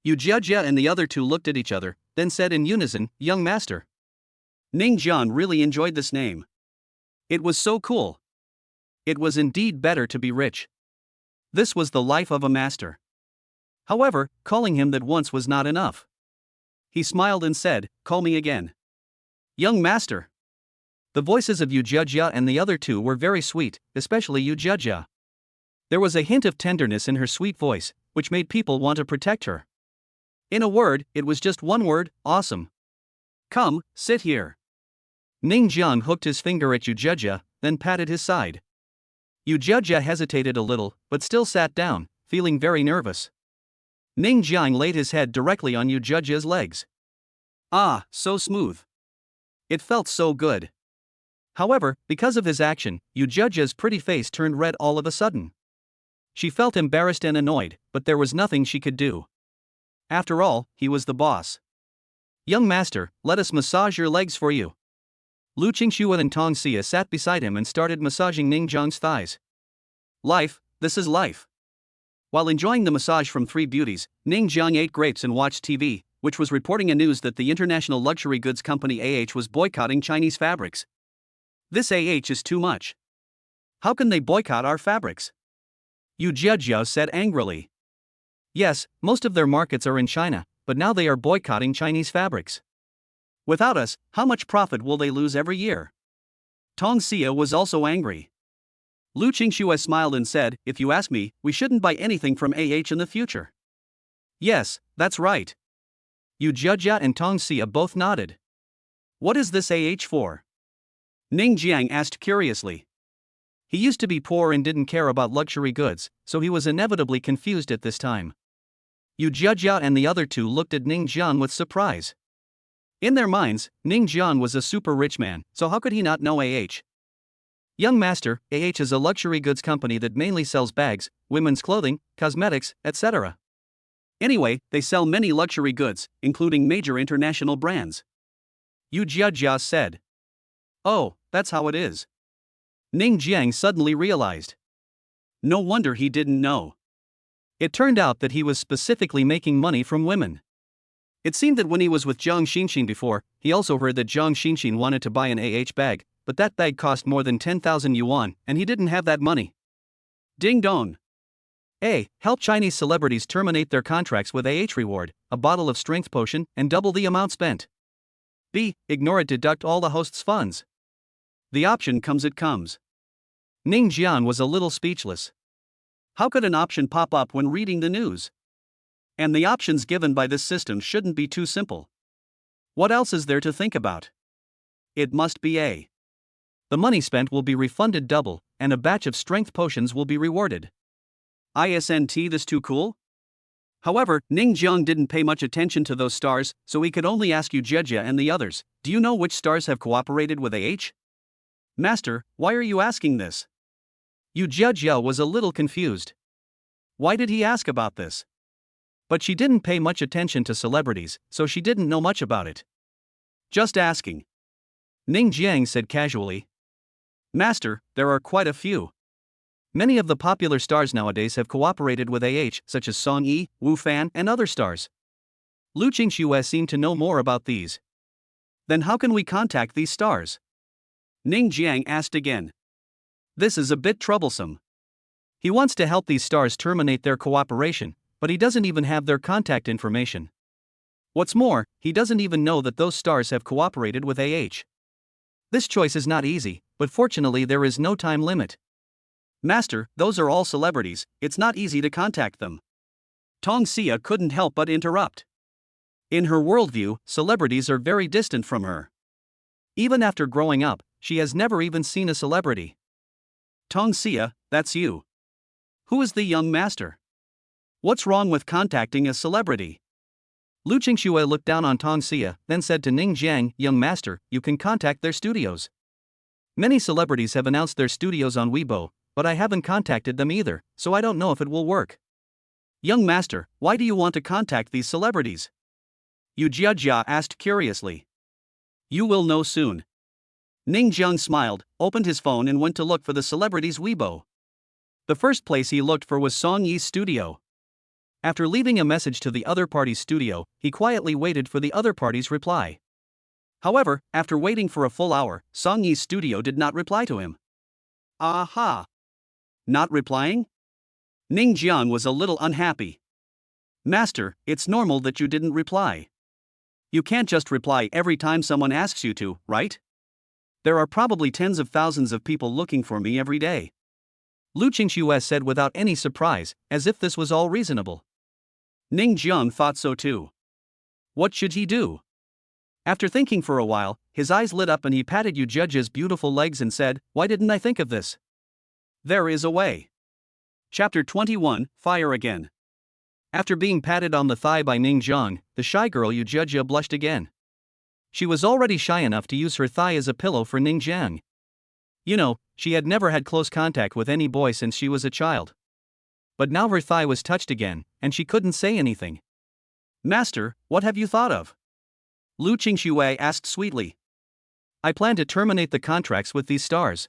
Yu Jiajia and the other 2 looked at each other, then said in unison, young master. Ning Jiang really enjoyed this name. It was so cool. It was indeed better to be rich. This was the life of a master. However, calling him that once was not enough. He smiled and said, call me again. Young master. The voices of Yu Jiajia and the other 2 were very sweet, especially Yu Jiajia. There was a hint of tenderness in her sweet voice, which made people want to protect her. In a word, it was just one word, awesome. Come, sit here. Ning Jiang hooked his finger at Yu Jiajia, then patted his side. Yu Jiajia hesitated a little, but still sat down, feeling very nervous. Ning Jiang laid his head directly on Yu Jiajia's legs. Ah, so smooth. It felt so good. However, because of his action, Yu Jiajia's pretty face turned red all of a sudden. She felt embarrassed and annoyed, but there was nothing she could do. After all, he was the boss. Young master, let us massage your legs for you. Lu Qingxue and Tong Xia sat beside him and started massaging Ning Jiang's thighs. Life, this is life. While enjoying the massage from 3 beauties, Ning Jiang ate grapes and watched TV, which was reporting a news that the international luxury goods company was boycotting Chinese fabrics. This is too much. How can they boycott our fabrics? Yu Jiajia said angrily. Yes, most of their markets are in China, but now they are boycotting Chinese fabrics. Without us, how much profit will they lose every year? Tong Xia was also angry. Lu Qingxue smiled and said, if you ask me, we shouldn't buy anything from in the future. Yes, that's right. Yu Jiajia and Tong Xia both nodded. What is this for? Ning Jiang asked curiously. He used to be poor and didn't care about luxury goods, so he was inevitably confused at this time. Yu Jiajia and the other 2 looked at Ning Jiang with surprise. In their minds, Ning Jiang was a super rich man, so how could he not know Young Master, AH is a luxury goods company that mainly sells bags, women's clothing, cosmetics, etc. Anyway, they sell many luxury goods, including major international brands. Yu Jiajia said. Oh, that's how it is. Ning Jiang suddenly realized. No wonder he didn't know. It turned out that he was specifically making money from women. It seemed that when he was with Zhang Xinxin before, he also heard that Zhang Xinxin wanted to buy an AH bag, but that bag cost more than 10,000 yuan, and he didn't have that money. Ding dong. A. Help Chinese celebrities terminate their contracts with AH reward, a bottle of strength potion, and double the amount spent. B. Ignore it, deduct all the host's funds. The option comes it comes. Ning Jian was a little speechless. How could an option pop up when reading the news? And the options given by this system shouldn't be too simple. What else is there to think about? It must be A. The money spent will be refunded double, and a batch of strength potions will be rewarded. Isn't this too cool? However, Ning Jiang didn't pay much attention to those stars, so he could only ask Yu Jiajia and the others, do you know which stars have cooperated with AH? Master, why are you asking this? Yu Jiajia was a little confused. Why did he ask about this? But she didn't pay much attention to celebrities, so she didn't know much about it. Just asking. Ning Jiang said casually. Master, there are quite a few. Many of the popular stars nowadays have cooperated with AH, such as Song Yi, Wu Fan, and other stars. Lu Qingxue seemed to know more about these. Then how can we contact these stars? Ning Jiang asked again. This is a bit troublesome. He wants to help these stars terminate their cooperation, but he doesn't even have their contact information. What's more, he doesn't even know that those stars have cooperated with AH. This choice is not easy, but fortunately there is no time limit. Master, those are all celebrities, it's not easy to contact them. Tong Xia couldn't help but interrupt. In her worldview, celebrities are very distant from her. Even after growing up, she has never even seen a celebrity. Tong Xia, that's you. Who is the young master? What's wrong with contacting a celebrity? Lu Qingxue looked down on Tong Xia, then said to Ning Jiang, young master, you can contact their studios. Many celebrities have announced their studios on Weibo, but I haven't contacted them either, so I don't know if it will work. Young master, why do you want to contact these celebrities? Yu Jiajia asked curiously. You will know soon. Ning Jiang smiled, opened his phone and went to look for the celebrities' Weibo. The first place he looked for was Song Yi's studio. After leaving a message to the other party's studio, he quietly waited for the other party's reply. However, after waiting for a full hour, Song Yi's studio did not reply to him. Aha! Not replying? Ning Jiang was a little unhappy. Master, it's normal that you didn't reply. You can't just reply every time someone asks you to, right? There are probably tens of thousands of people looking for me every day. Lu Qingxue said without any surprise, as if this was all reasonable. Ning Jiang thought so too. What should he do? After thinking for a while, his eyes lit up and he patted Yu Jiajia's beautiful legs and said, why didn't I think of this? There is a way. Chapter 21, Fire Again. After being patted on the thigh by Ning Jiang, the shy girl Yu Jiajia blushed again. She was already shy enough to use her thigh as a pillow for Ning Jiang. You know, she had never had close contact with any boy since she was a child. But now her thigh was touched again, and she couldn't say anything. Master, what have you thought of? Lu Qingxue asked sweetly. I plan to terminate the contracts with these stars.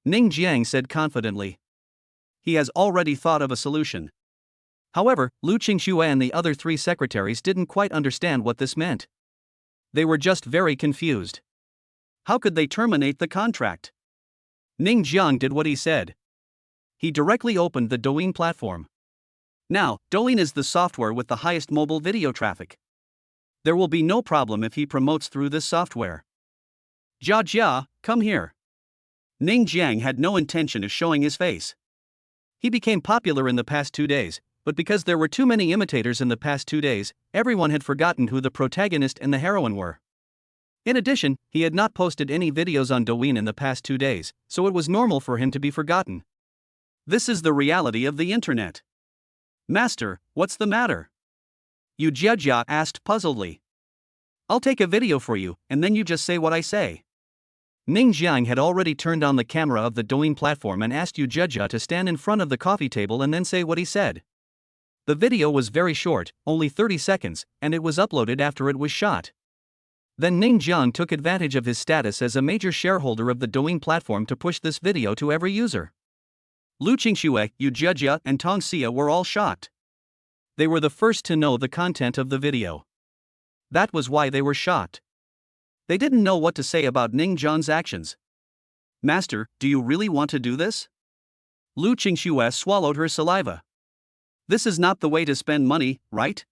Ning Jiang said confidently. He has already thought of a solution. However, Lu Qingxue and the other three secretaries didn't quite understand what this meant. They were just very confused. How could they terminate the contract? Ning Jiang did what he said. He directly opened the Douyin platform. Now, Douyin is the software with the highest mobile video traffic. There will be no problem if he promotes through this software. Jia, come here. Ning Jiang had no intention of showing his face. He became popular in the past 2 days, but because there were too many imitators in the past 2 days, everyone had forgotten who the protagonist and the heroine were. In addition, he had not posted any videos on Douyin in the past 2 days, so it was normal for him to be forgotten. This is the reality of the internet. Master, what's the matter? Yu Jiajia asked puzzledly. I'll take a video for you, and then you just say what I say. Ning Jiang had already turned on the camera of the Douyin platform and asked Yu Jia to stand in front of the coffee table and then say what he said. The video was very short, only 30 seconds, and it was uploaded after it was shot. Then Ning Jiang took advantage of his status as a major shareholder of the Douyin platform to push this video to every user. Lu Qingxue, Yu Jia, and Tong Xia were all shocked. They were the first to know the content of the video. That was why they were shocked. They didn't know what to say about Ning Jiang's actions. Master, do you really want to do this? Lu Qingxue swallowed her saliva. This is not the way to spend money, right?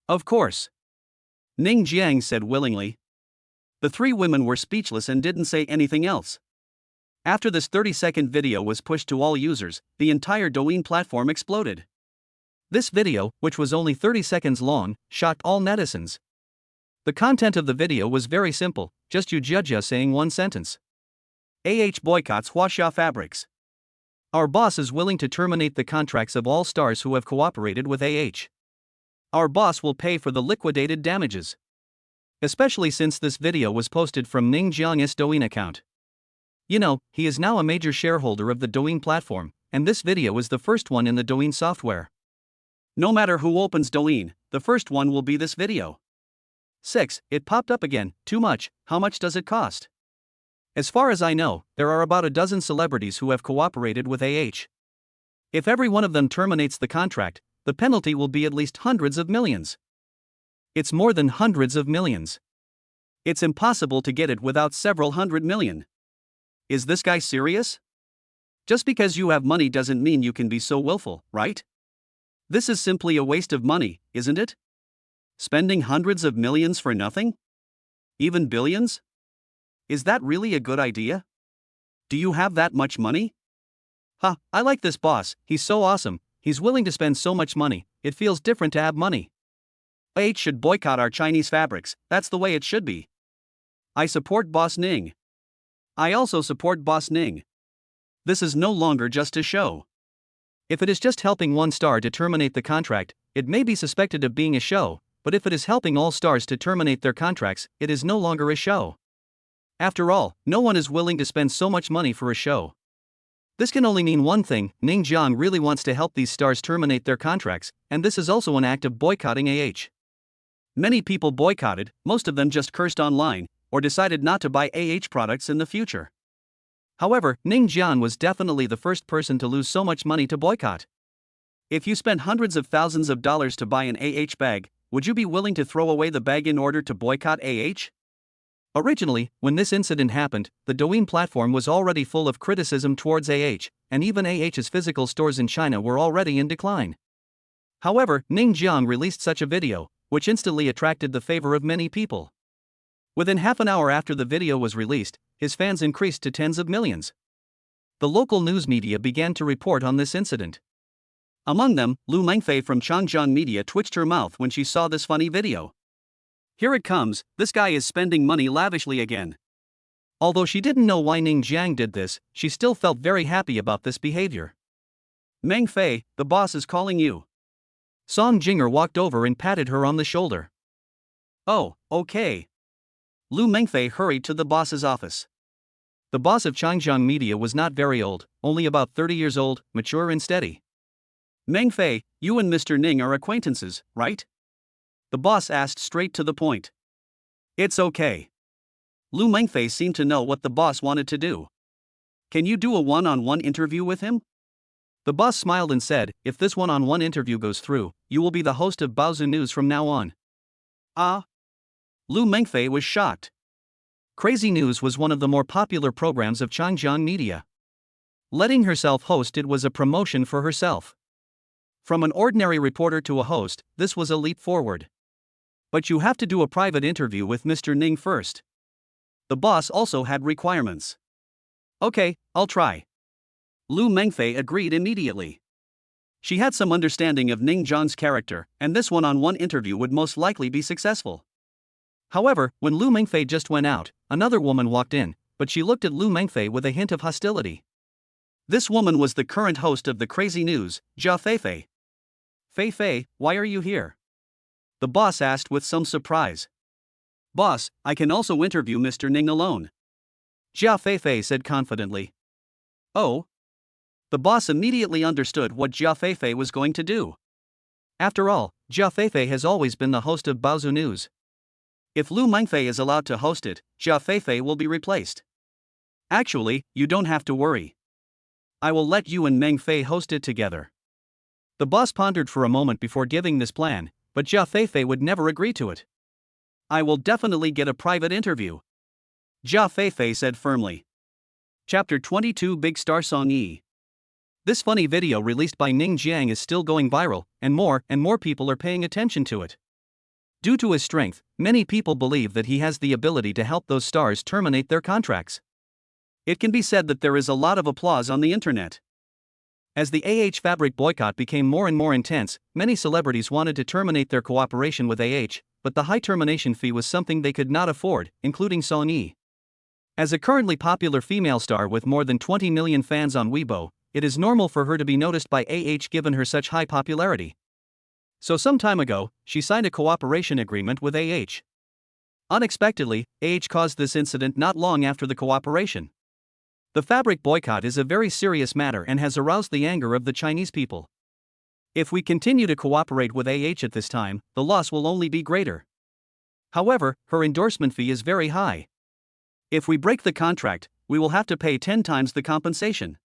Of course. Ning Jiang said willingly. The three women were speechless and didn't say anything else. After this 30-second video was pushed to all users, the entire Douyin platform exploded. This video, which was only 30 seconds long, shocked all netizens. The content of the video was very simple, just Yu Jia saying one sentence. boycotts Huaxia Fabrics. Our boss is willing to terminate the contracts of all stars who have cooperated with Our boss will pay for the liquidated damages. Especially since this video was posted from Ning Jiang's Douyin account. You know, he is now a major shareholder of the Douyin platform, and this video is the first one in the Douyin software. No matter who opens Douyin, the first one will be this video. 6. It popped up again. Too much. How much does it cost? As far as I know, there are about a dozen celebrities who have cooperated with If every one of them terminates the contract, the penalty will be at least hundreds of millions. It's more than hundreds of millions. It's impossible to get it without several hundred million. Is this guy serious? Just because you have money doesn't mean you can be so willful, right? This is simply a waste of money, isn't it? Spending hundreds of millions for nothing? Even billions? Is that really a good idea? Do you have that much money? I like this boss, he's so awesome, he's willing to spend so much money, it feels different to have money. Should boycott our Chinese fabrics, that's the way it should be. I support Boss Ning. I also support Boss Ning. This is no longer just a show. If it is just helping one star to terminate the contract, it may be suspected of being a show, but if it is helping all stars to terminate their contracts, it is no longer a show. After all, no one is willing to spend so much money for a show. This can only mean one thing: Ning Jiang really wants to help these stars terminate their contracts, and this is also an act of boycotting Many people boycotted, most of them just cursed online, or decided not to buy products in the future. However, Ning Jiang was definitely the first person to lose so much money to boycott. If you spent hundreds of thousands of dollars to buy an bag, would you be willing to throw away the bag in order to boycott Originally, when this incident happened, the Douyin platform was already full of criticism towards and even AH's physical stores in China were already in decline. However, Ning Jiang released such a video, which instantly attracted the favor of many people. Within half an hour after the video was released, his fans increased to tens of millions. The local news media began to report on this incident. Among them, Lu Mengfei from Changjiang Media twitched her mouth when she saw this funny video. Here it comes, this guy is spending money lavishly again. Although she didn't know why Ning Jiang did this, she still felt very happy about this behavior. Mengfei, the boss is calling you. Song Jinger walked over and patted her on the shoulder. Oh, okay. Lu Mengfei hurried to the boss's office. The boss of Changjiang Media was not very old, only about 30 years old, mature and steady. Mengfei, you and Mr. Ning are acquaintances, right? The boss asked straight to the point. It's okay. Lu Mengfei seemed to know what the boss wanted to do. Can you do a one-on-one interview with him? The boss smiled and said, if this one-on-one interview goes through, you will be the host of Baozu News from now on. Lu Mengfei was shocked. Crazy News was one of the more popular programs of Changjiang Media. Letting herself host it was a promotion for herself. From an ordinary reporter to a host, this was a leap forward. But you have to do a private interview with Mr. Ning first. The boss also had requirements. Okay, I'll try. Lu Mengfei agreed immediately. She had some understanding of Ning Jiang's character, and this one-on-one interview would most likely be successful. However, when Lu Mengfei just went out, another woman walked in, but she looked at Lu Mengfei with a hint of hostility. This woman was the current host of the Crazy News, Jia Feifei. Feifei, why are you here? The boss asked with some surprise. Boss, I can also interview Mr. Ning alone. Jia Feifei said confidently. Oh? The boss immediately understood what Jia Feifei was going to do. After all, Jia Feifei has always been the host of Baozu News. If Lu Mengfei is allowed to host it, Jia Feifei will be replaced. Actually, you don't have to worry. I will let you and Meng Fei host it together. The boss pondered for a moment before giving this plan, but Jia Feifei would never agree to it. I will definitely get a private interview, Jia Feifei said firmly. Chapter 22 Big Star Song Yi. This funny video released by Ning Jiang is still going viral, and more people are paying attention to it. Due to his strength, many people believe that he has the ability to help those stars terminate their contracts. It can be said that there is a lot of applause on the internet. As the fabric boycott became more and more intense, many celebrities wanted to terminate their cooperation with but the high termination fee was something they could not afford, including Song Yi. As a currently popular female star with more than 20 million fans on Weibo, it is normal for her to be noticed by given her such high popularity. So some time ago, she signed a cooperation agreement with Unexpectedly, caused this incident not long after the cooperation. The fabric boycott is a very serious matter and has aroused the anger of the Chinese people. If we continue to cooperate with at this time, the loss will only be greater. However, her endorsement fee is very high. If we break the contract, we will have to pay 10 times the compensation.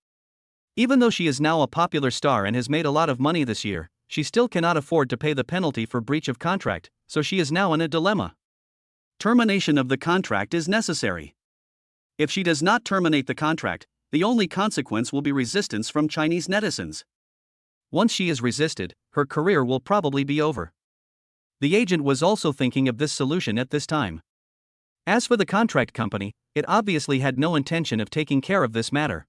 Even though she is now a popular star and has made a lot of money this year, she still cannot afford to pay the penalty for breach of contract, so she is now in a dilemma. Termination of the contract is necessary. If she does not terminate the contract, the only consequence will be resistance from Chinese netizens. Once she is resisted, her career will probably be over. The agent was also thinking of this solution at this time. As for the contract company, it obviously had no intention of taking care of this matter.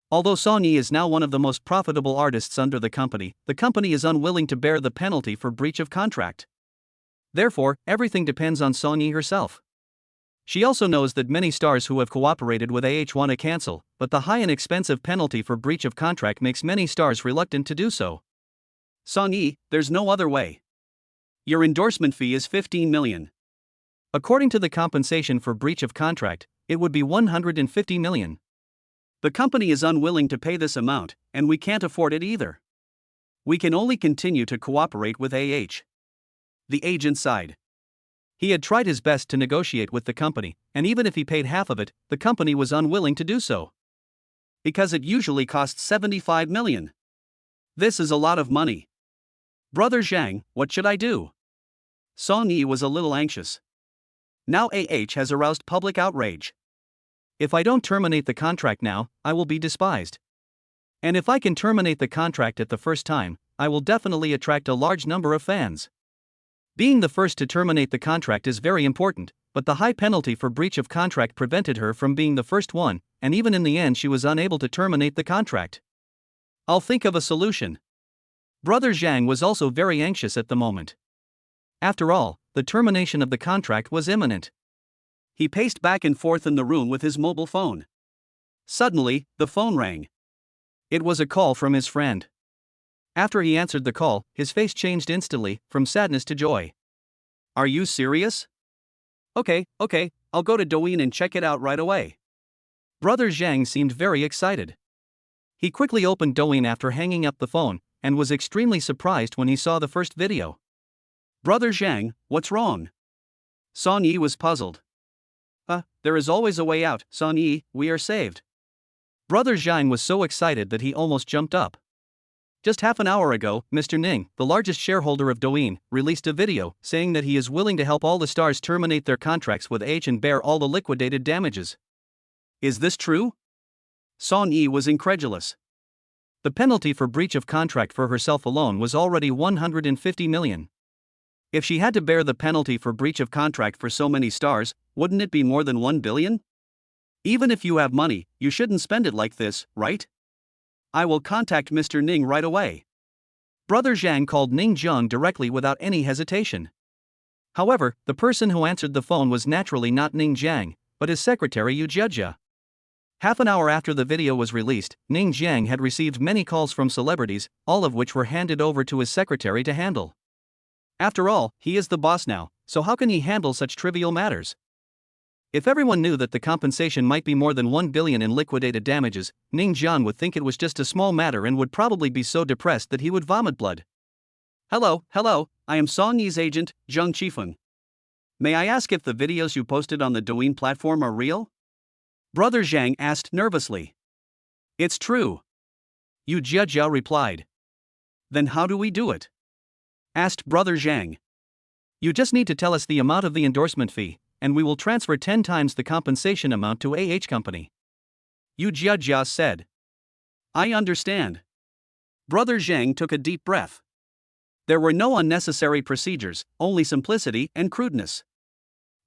Although Song Yi is now one of the most profitable artists under the company is unwilling to bear the penalty for breach of contract. Therefore, everything depends on Song Yi herself. She also knows that many stars who have cooperated with want to cancel, but the high and expensive penalty for breach of contract makes many stars reluctant to do so. Song Yi, there's no other way. Your endorsement fee is 15 million. According to the compensation for breach of contract, it would be 150 million. The company is unwilling to pay this amount, and we can't afford it either. We can only continue to cooperate with The agent sighed. He had tried his best to negotiate with the company, and even if he paid half of it, the company was unwilling to do so. Because it usually costs 75 million. This is a lot of money. Brother Zhang, what should I do? Song Yi was a little anxious. Now has aroused public outrage. If I don't terminate the contract now, I will be despised. And if I can terminate the contract at the first time, I will definitely attract a large number of fans. Being the first to terminate the contract is very important, but the high penalty for breach of contract prevented her from being the first one, and even in the end she was unable to terminate the contract. I'll think of a solution. Brother Zhang was also very anxious at the moment. After all, the termination of the contract was imminent. He paced back and forth in the room with his mobile phone. Suddenly, the phone rang. It was a call from his friend. After he answered the call, his face changed instantly, from sadness to joy. Are you serious? Okay, I'll go to Douyin and check it out right away. Brother Zhang seemed very excited. He quickly opened Douyin after hanging up the phone, and was extremely surprised when he saw the first video. Brother Zhang, what's wrong? Song Yi was puzzled. There is always a way out, Song Yi, we are saved. Brother Zhang was so excited that he almost jumped up. Just half an hour ago, Mr. Ning, the largest shareholder of Douyin, released a video saying that he is willing to help all the stars terminate their contracts with and bear all the liquidated damages. Is this true? Song Yi was incredulous. The penalty for breach of contract for herself alone was already 150 million. If she had to bear the penalty for breach of contract for so many stars, wouldn't it be more than 1 billion? Even if you have money, you shouldn't spend it like this, right? I will contact Mr. Ning right away. Brother Zhang called Ning Zheng directly without any hesitation. However, the person who answered the phone was naturally not Ning Zhang, but his secretary Yu Jiejia. Half an hour after the video was released, Ning Zhang had received many calls from celebrities, all of which were handed over to his secretary to handle. After all, he is the boss now, so how can he handle such trivial matters? If everyone knew that the compensation might be more than 1 billion in liquidated damages, Ning Jian would think it was just a small matter and would probably be so depressed that he would vomit blood. Hello, I am Song Yi's agent, Zheng Qifeng. May I ask if the videos you posted on the Douyin platform are real? Brother Zhang asked nervously. It's true. Yu Jiajiao replied. Then how do we do it? Asked Brother Zhang. You just need to tell us the amount of the endorsement fee, and we will transfer 10 times the compensation amount to Company. Yu Jiajia said. I understand. Brother Zhang took a deep breath. There were no unnecessary procedures, only simplicity and crudeness.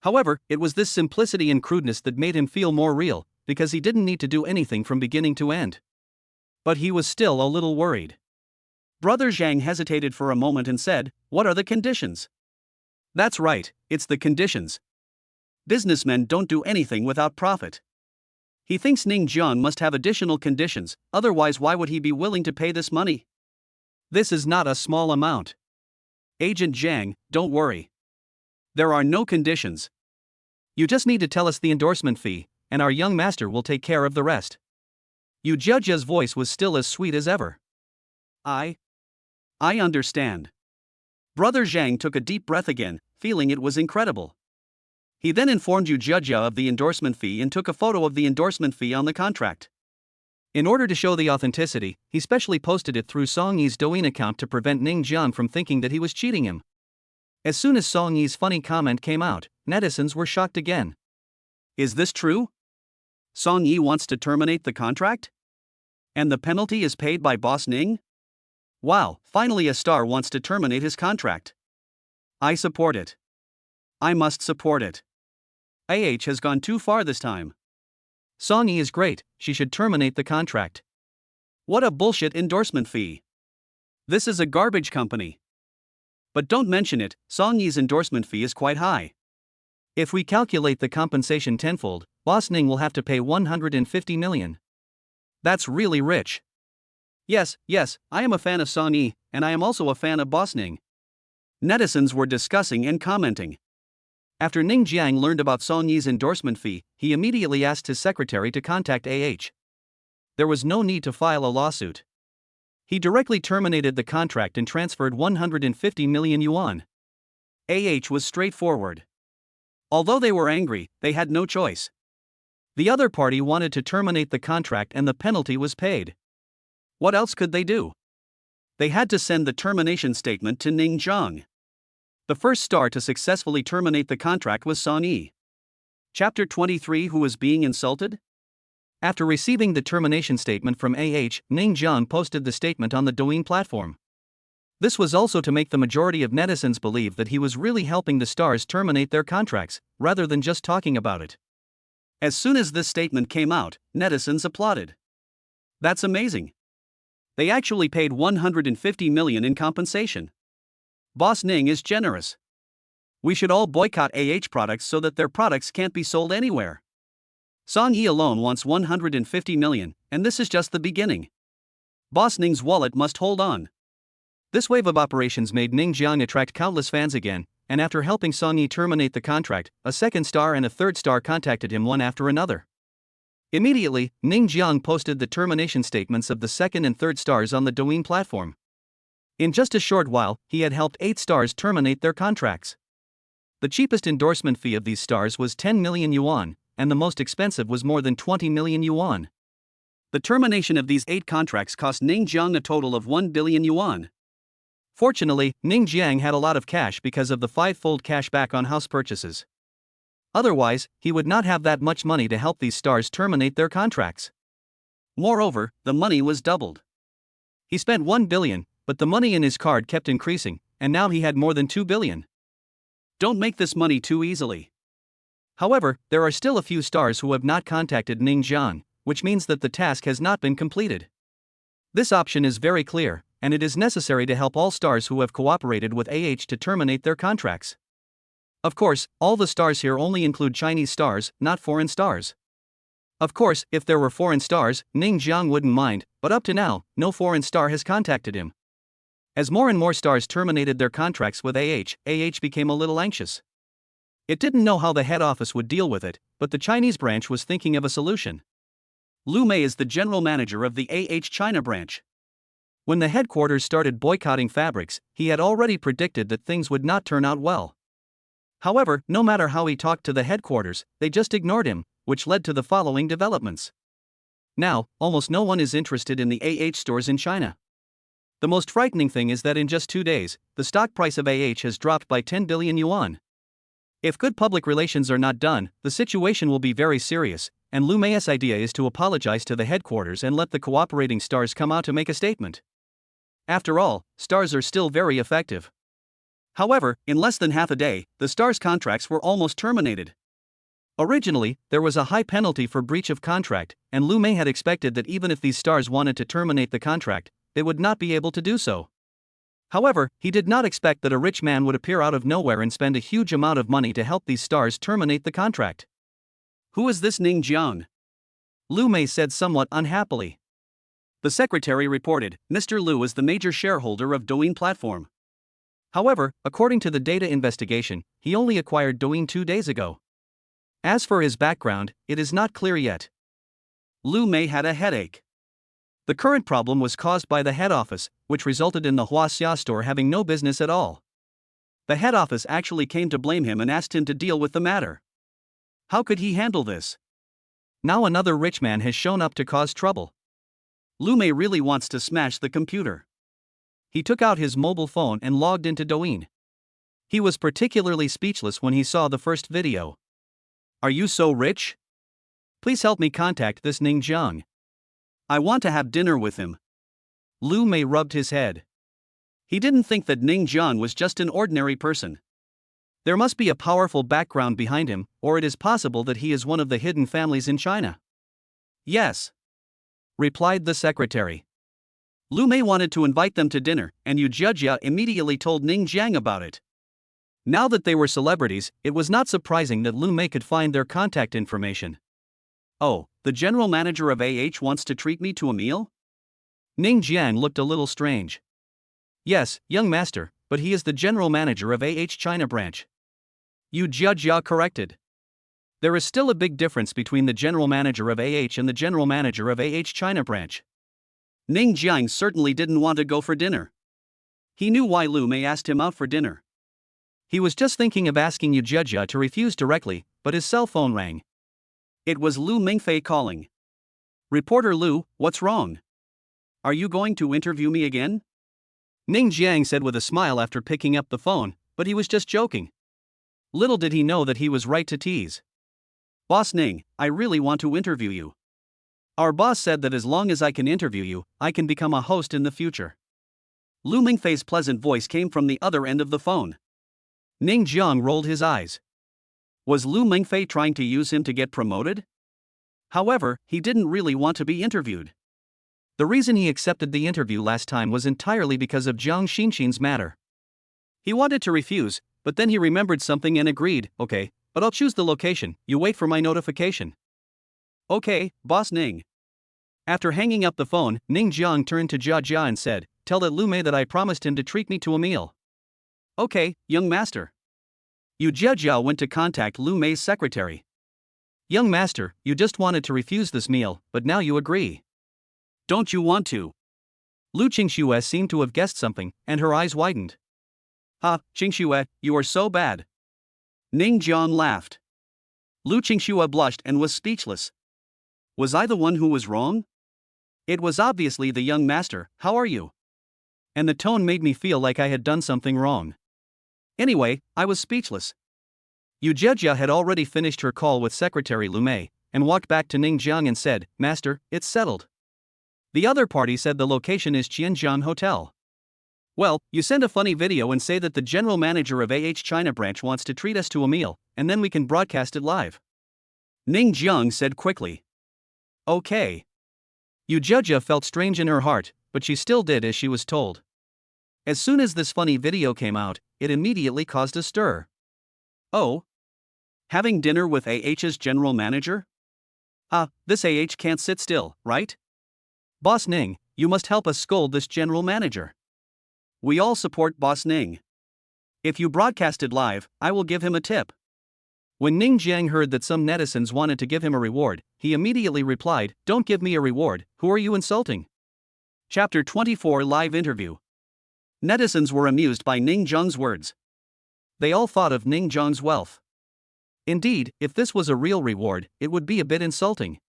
However, it was this simplicity and crudeness that made him feel more real, because he didn't need to do anything from beginning to end. But he was still a little worried. Brother Zhang hesitated for a moment and said, What are the conditions? That's right, it's the conditions. Businessmen don't do anything without profit. He thinks Ning Jian must have additional conditions, otherwise why would he be willing to pay this money? This is not a small amount. Agent Zhang, don't worry. There are no conditions. You just need to tell us the endorsement fee, and our young master will take care of the rest. Yu Jiajia's voice was still as sweet as ever. I understand. Brother Zhang took a deep breath again, feeling it was incredible. He then informed Yu Jiajia of the endorsement fee and took a photo of the endorsement fee on the contract. In order to show the authenticity, he specially posted it through Song Yi's Douyin account to prevent Ning Jian from thinking that he was cheating him. As soon as Song Yi's funny comment came out, netizens were shocked again. Is this true? Song Yi wants to terminate the contract? And the penalty is paid by Boss Ning? Wow, finally a star wants to terminate his contract. I support it. I must support it. Has gone too far this time. Song Yi is great, she should terminate the contract. What a bullshit endorsement fee. This is a garbage company. But don't mention it, Song Yi's endorsement fee is quite high. If we calculate the compensation tenfold, Boss Ning will have to pay 150 million. That's really rich. Yes, I am a fan of Song Yi, and I am also a fan of Boss Ning. Netizens were discussing and commenting. After Ning Jiang learned about Song Yi's endorsement fee, he immediately asked his secretary to contact There was no need to file a lawsuit. He directly terminated the contract and transferred 150 million yuan. Was straightforward. Although they were angry, they had no choice. The other party wanted to terminate the contract and the penalty was paid. What else could they do? They had to send the termination statement to Ning Jiang. The first star to successfully terminate the contract was Song Yi. Chapter 23 Who is being insulted? After receiving the termination statement from Ning Jiang posted the statement on the Douyin platform. This was also to make the majority of netizens believe that he was really helping the stars terminate their contracts, rather than just talking about it. As soon as this statement came out, netizens applauded. That's amazing. They actually paid 150 million in compensation. Boss Ning is generous. We should all boycott products so that their products can't be sold anywhere. Song Yi alone wants 150 million, and this is just the beginning. Boss Ning's wallet must hold on. This wave of operations made Ning Jiang attract countless fans again, and after helping Song Yi terminate the contract, a second star and a third star contacted him one after another. Immediately, Ning Jiang posted the termination statements of the second and third stars on the Douyin platform. In just a short while, he had helped 8 stars terminate their contracts. The cheapest endorsement fee of these stars was 10 million yuan, and the most expensive was more than 20 million yuan. The termination of these 8 contracts cost Ning Jiang a total of 1 billion yuan. Fortunately, Ning Jiang had a lot of cash because of the 5-fold cash back on house purchases. Otherwise, he would not have that much money to help these stars terminate their contracts. Moreover, the money was doubled. He spent 1 billion, but the money in his card kept increasing, and now he had more than 2 billion. Don't make this money too easily. However, there are still a few stars who have not contacted Ning Jiang, which means that the task has not been completed. This option is very clear, and it is necessary to help all stars who have cooperated with to terminate their contracts. Of course, all the stars here only include Chinese stars, not foreign stars. Of course, if there were foreign stars, Ning Jiang wouldn't mind, but up to now, no foreign star has contacted him. As more and more stars terminated their contracts with became a little anxious. It didn't know how the head office would deal with it, but the Chinese branch was thinking of a solution. Lu Mei is the general manager of the China branch. When the headquarters started boycotting fabrics, he had already predicted that things would not turn out well. However, no matter how he talked to the headquarters, they just ignored him, which led to the following developments. Now, almost no one is interested in the stores in China. The most frightening thing is that in just 2 days, the stock price of has dropped by 10 billion yuan. If good public relations are not done, the situation will be very serious, and Lu Mei's idea is to apologize to the headquarters and let the cooperating stars come out to make a statement. After all, stars are still very effective. However, in less than half a day, the stars' contracts were almost terminated. Originally, there was a high penalty for breach of contract, and Lu Mei had expected that even if these stars wanted to terminate the contract, they would not be able to do so. However, he did not expect that a rich man would appear out of nowhere and spend a huge amount of money to help these stars terminate the contract. "Who is this Ning Jiang?" Lu Mei said somewhat unhappily. The secretary reported, "Mr. Lu is the major shareholder of Douyin platform. However, according to the data investigation, he only acquired Douyin 2 days ago. As for his background, it is not clear yet." Lu Mei had a headache. The current problem was caused by the head office, which resulted in the Huaxia store having no business at all. The head office actually came to blame him and asked him to deal with the matter. How could he handle this? Now another rich man has shown up to cause trouble. Lu Mei really wants to smash the computer. He took out his mobile phone and logged into Douyin. He was particularly speechless when he saw the first video. "Are you so rich? Please help me contact this Ning Jiang. I want to have dinner with him." Lu Mei rubbed his head. He didn't think that Ning Jiang was just an ordinary person. There must be a powerful background behind him, or it is possible that he is one of the hidden families in China. "Yes," replied the secretary. Lu Mei wanted to invite them to dinner, and Yu Jia immediately told Ning Jiang about it. Now that they were celebrities, it was not surprising that Lu Mei could find their contact information. "Oh, the general manager of wants to treat me to a meal?" Ning Jiang looked a little strange. "Yes, young master, but he is the general manager of China branch." Yu Jia corrected. There is still a big difference between the general manager of and the general manager of China branch. Ning Jiang certainly didn't want to go for dinner. He knew why Lu Mei asked him out for dinner. He was just thinking of asking Yu Jia to refuse directly, but his cell phone rang. It was Lu Mingfei calling. "Reporter Lu, what's wrong? Are you going to interview me again?" Ning Jiang said with a smile after picking up the phone, but he was just joking. Little did he know that he was right to tease. "Boss Ning, I really want to interview you. Our boss said that as long as I can interview you, I can become a host in the future." Lu Mingfei's pleasant voice came from the other end of the phone. Ning Jiang rolled his eyes. Was Lu Mingfei trying to use him to get promoted? However, he didn't really want to be interviewed. The reason he accepted the interview last time was entirely because of Jiang Xinxin's matter. He wanted to refuse, but then he remembered something and agreed, "Okay, but I'll choose the location, you wait for my notification." "Okay, Boss Ning." After hanging up the phone, Ning Jiang turned to Jia and said, "Tell that Lu Mei that I promised him to treat me to a meal." "Okay, young master." Yu Jia went to contact Lu Mei's secretary. "Young master, you just wanted to refuse this meal, but now you agree. Don't you want to?" Lu Qingxue seemed to have guessed something, and her eyes widened. "Ha, Qingxue, you are so bad." Ning Jiang laughed. Lu Qingxue blushed and was speechless. Was I the one who was wrong? It was obviously the young master. "How are you?" And the tone made me feel like I had done something wrong. Anyway, I was speechless. Yu Jia had already finished her call with Secretary Lu Mei, and walked back to Ning Jiang and said, "Master, it's settled." The other party said the location is Qianjiang Hotel. "Well, you send a funny video and say that the general manager of China branch wants to treat us to a meal, and then we can broadcast it live." Ning Jiang said quickly. "Okay." Yu Jia felt strange in her heart, but she still did as she was told. As soon as this funny video came out, it immediately caused a stir. "Oh? Having dinner with AH's general manager? This AH can't sit still, right? Boss Ning, you must help us scold this general manager. We all support Boss Ning. If you broadcast it live, I will give him a tip." When Ning Jiang heard that some netizens wanted to give him a reward, he immediately replied, "Don't give me a reward, who are you insulting?" Chapter 24 Live Interview. Netizens were amused by Ning Jiang's words. They all thought of Ning Jiang's wealth. Indeed, if this was a real reward, it would be a bit insulting.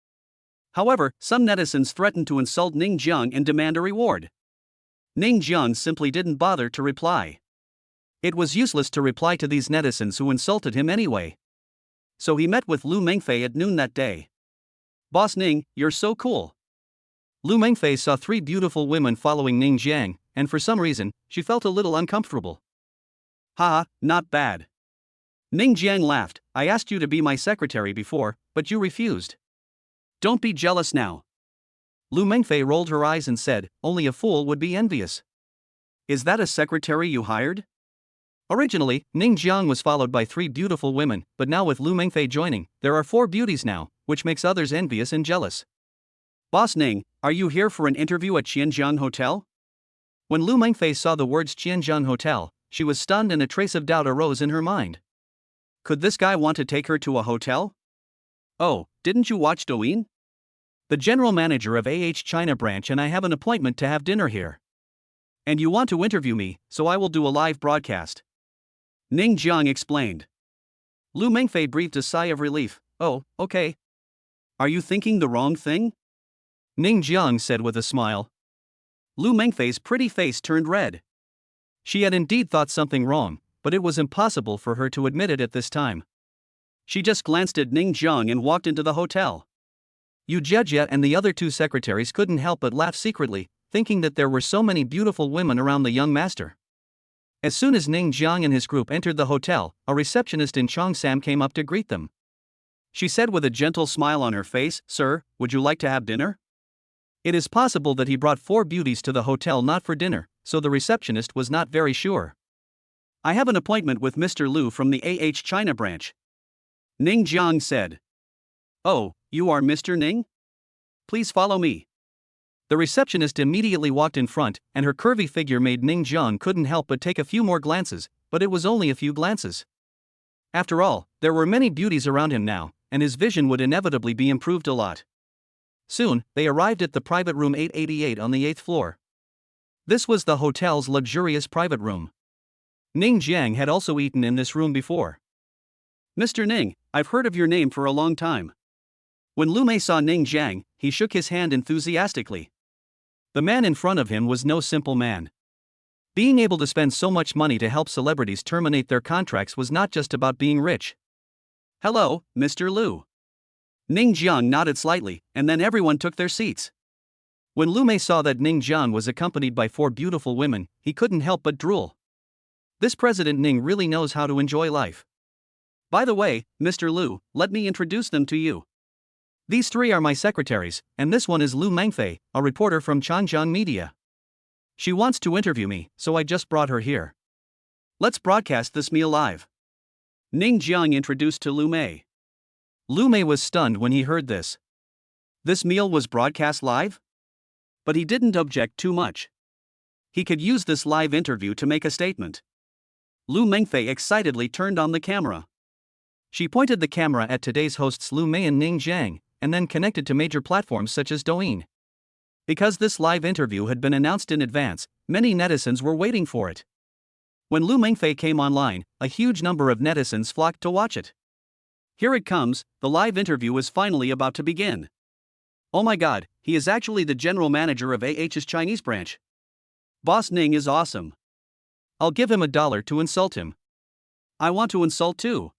However, some netizens threatened to insult Ning Jiang and demand a reward. Ning Jiang simply didn't bother to reply. It was useless to reply to these netizens who insulted him anyway. So he met with Lu Mengfei at noon that day. "Boss Ning, you're so cool." Lu Mengfei saw 3 beautiful women following Ning Jiang, and for some reason, she felt a little uncomfortable. "Haha, not bad." Ning Jiang laughed, "I asked you to be my secretary before, but you refused. Don't be jealous now." Lu Mengfei rolled her eyes and said, "Only a fool would be envious." "Is that a secretary you hired?" Originally, Ning Jiang was followed by 3 beautiful women, but now with Lu Mengfei joining, there are 4 beauties now, which makes others envious and jealous. "Boss Ning, are you here for an interview at Qianjiang Hotel?" When Lu Mengfei saw the words Qianjiang Hotel, she was stunned and a trace of doubt arose in her mind. Could this guy want to take her to a hotel? "Oh, didn't you watch Douyin? The general manager of China branch and I have an appointment to have dinner here. And you want to interview me, so I will do a live broadcast." Ning Jiang explained. Lu Mengfei breathed a sigh of relief. "Oh, okay. Are you thinking the wrong thing?" Ning Jiang said with a smile. Lu Mengfei's pretty face turned red. She had indeed thought something wrong, but it was impossible for her to admit it at this time. She just glanced at Ning Jiang and walked into the hotel. Yu Jejia and the other 2 secretaries couldn't help but laugh secretly, thinking that there were so many beautiful women around the young master. As soon as Ning Jiang and his group entered the hotel, a receptionist in Cheongsam came up to greet them. She said with a gentle smile on her face, "Sir, would you like to have dinner?" It is possible that he brought 4 beauties to the hotel not for dinner, so the receptionist was not very sure. "I have an appointment with Mr. Lu from the China branch," Ning Jiang said. "Oh, you are Mr. Ning? Please follow me." The receptionist immediately walked in front, and her curvy figure made Ning Jiang couldn't help but take a few more glances, but it was only a few glances. After all, there were many beauties around him now, and his vision would inevitably be improved a lot. Soon, they arrived at the private room 888 on the 8th floor. This was the hotel's luxurious private room. Ning Jiang had also eaten in this room before. "Mr. Ning, I've heard of your name for a long time." When Lu Mei saw Ning Jiang, he shook his hand enthusiastically. The man in front of him was no simple man. Being able to spend so much money to help celebrities terminate their contracts was not just about being rich. "Hello, Mr. Lu." Ning Jiang nodded slightly, and then everyone took their seats. When Lu Mei saw that Ning Jiang was accompanied by 4 beautiful women, he couldn't help but drool. This President Ning really knows how to enjoy life. "By the way, Mr. Lu, let me introduce them to you. These 3 are my secretaries, and this one is Lu Mengfei, a reporter from Changjiang Media. She wants to interview me, so I just brought her here. Let's broadcast this meal live." Ning Jiang introduced to Lu Mei. Lu Mei was stunned when he heard this. This meal was broadcast live? But he didn't object too much. He could use this live interview to make a statement. Lu Mengfei excitedly turned on the camera. She pointed the camera at today's hosts Lu Mei and Ning Jiang, and then connected to major platforms such as Douyin. Because this live interview had been announced in advance, many netizens were waiting for it. When Lu Mengfei came online, a huge number of netizens flocked to watch it. Here it comes, the live interview is finally about to begin. "Oh my god, he is actually the general manager of AH's Chinese branch. Boss Ning is awesome. I'll give him $1 to insult him. I want to insult too.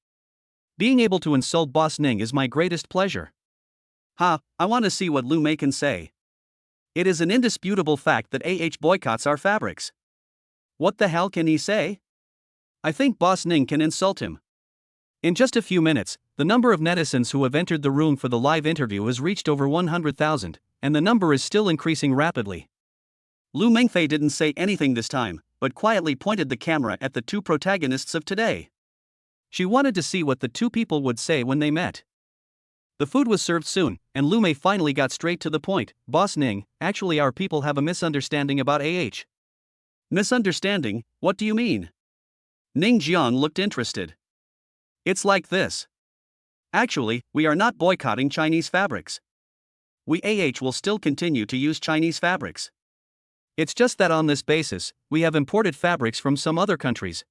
Being able to insult Boss Ning is my greatest pleasure. I want to see what Lu Mei can say. It is an indisputable fact that boycotts our fabrics. What the hell can he say? I think Boss Ning can insult him." In just a few minutes, the number of netizens who have entered the room for the live interview has reached over 100,000, and the number is still increasing rapidly. Lu Mengfei didn't say anything this time, but quietly pointed the camera at the 2 protagonists of today. She wanted to see what the 2 people would say when they met. The food was served soon, and Lu Mei finally got straight to the point. "Boss Ning, actually our people have a misunderstanding about AH." "Misunderstanding? What do you mean?" Ning Jiang looked interested. "It's like this. Actually, we are not boycotting Chinese fabrics. We will still continue to use Chinese fabrics. It's just that on this basis, we have imported fabrics from some other countries.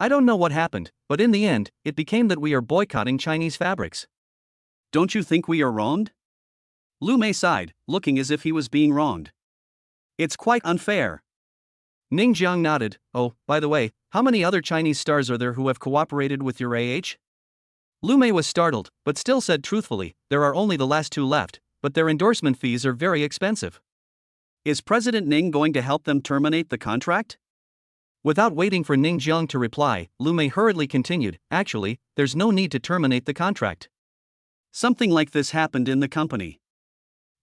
I don't know what happened, but in the end, it became that we are boycotting Chinese fabrics. Don't you think we are wronged? Lu Mei sighed, looking as if he was being wronged. It's quite unfair. Ning Jiang nodded. Oh, by the way, how many other Chinese stars are there who have cooperated with your AH? Lu Mei was startled, but still said truthfully, there are only the last two left, but their endorsement fees are very expensive. Is President Ning going to help them terminate the contract? Without waiting for Ning Jiang to reply, Lu Mei hurriedly continued, actually, there's no need to terminate the contract. Something like this happened in the company.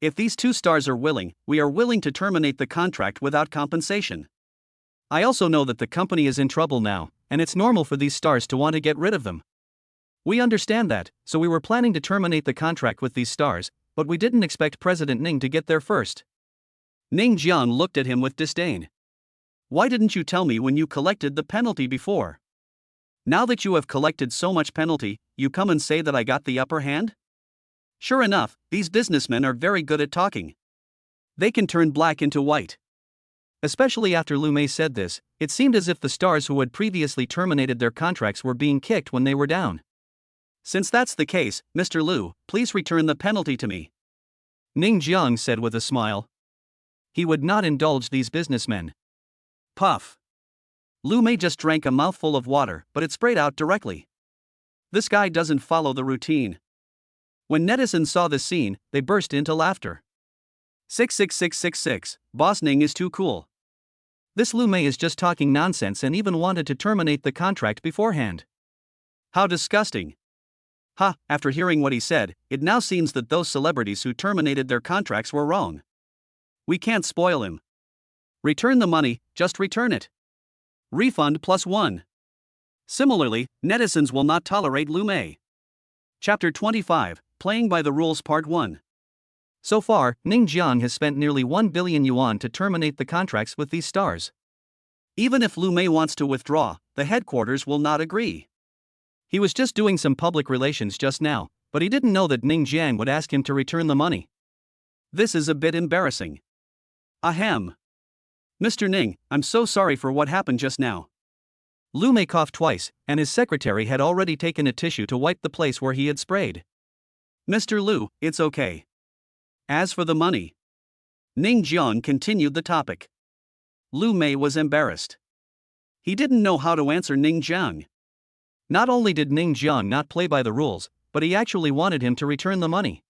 If these two stars are willing, we are willing to terminate the contract without compensation. I also know that the company is in trouble now, and it's normal for these stars to want to get rid of them. We understand that, so we were planning to terminate the contract with these stars, but we didn't expect President Ning to get there first. Ning Jiang looked at him with disdain. Why didn't you tell me when you collected the penalty before? Now that you have collected so much penalty, you come and say that I got the upper hand? Sure enough, these businessmen are very good at talking. They can turn black into white. Especially after Lu Mei said this, it seemed as if the stars who had previously terminated their contracts were being kicked when they were down. Since that's the case, Mr. Lu, please return the penalty to me. Ning Jiang said with a smile. He would not indulge these businessmen. Puff. Lu Mei just drank a mouthful of water, but it sprayed out directly. This guy doesn't follow the routine. When netizens saw this scene, they burst into laughter. 66666, Boss Ning is too cool. This Lu Mei is just talking nonsense and even wanted to terminate the contract beforehand. How disgusting. Ha, after hearing what he said, it now seems that those celebrities who terminated their contracts were wrong. We can't spoil him. Return the money, just return it. Refund +1. Similarly, netizens will not tolerate Lu Mei. Chapter 25, Playing by the Rules Part 1. So far, Ning Jiang has spent nearly 1 billion yuan to terminate the contracts with these stars. Even if Lu Mei wants to withdraw, the headquarters will not agree. He was just doing some public relations just now, but he didn't know that Ning Jiang would ask him to return the money. This is a bit embarrassing. Ahem. Mr. Ning, I'm so sorry for what happened just now. Lu Mei coughed twice, and his secretary had already taken a tissue to wipe the place where he had sprayed. Mr. Lu, it's okay. As for the money. Ning Jiang continued the topic. Lu Mei was embarrassed. He didn't know how to answer Ning Jiang. Not only did Ning Jiang not play by the rules, but he actually wanted him to return the money.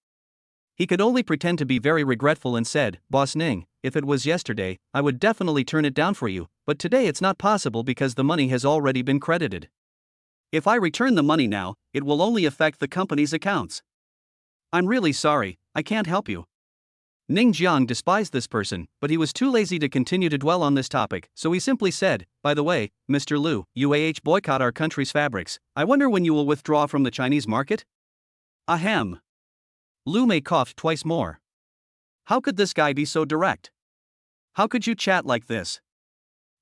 He could only pretend to be very regretful and said, Boss Ning, if it was yesterday, I would definitely turn it down for you, but today it's not possible because the money has already been credited. If I return the money now, it will only affect the company's accounts. I'm really sorry, I can't help you. Ning Jiang despised this person, but he was too lazy to continue to dwell on this topic, so he simply said, by the way, Mr. Lu, you boycott our country's fabrics. I wonder when you will withdraw from the Chinese market? Ahem. Lu Mei coughed twice more. How could this guy be so direct? How could you chat like this?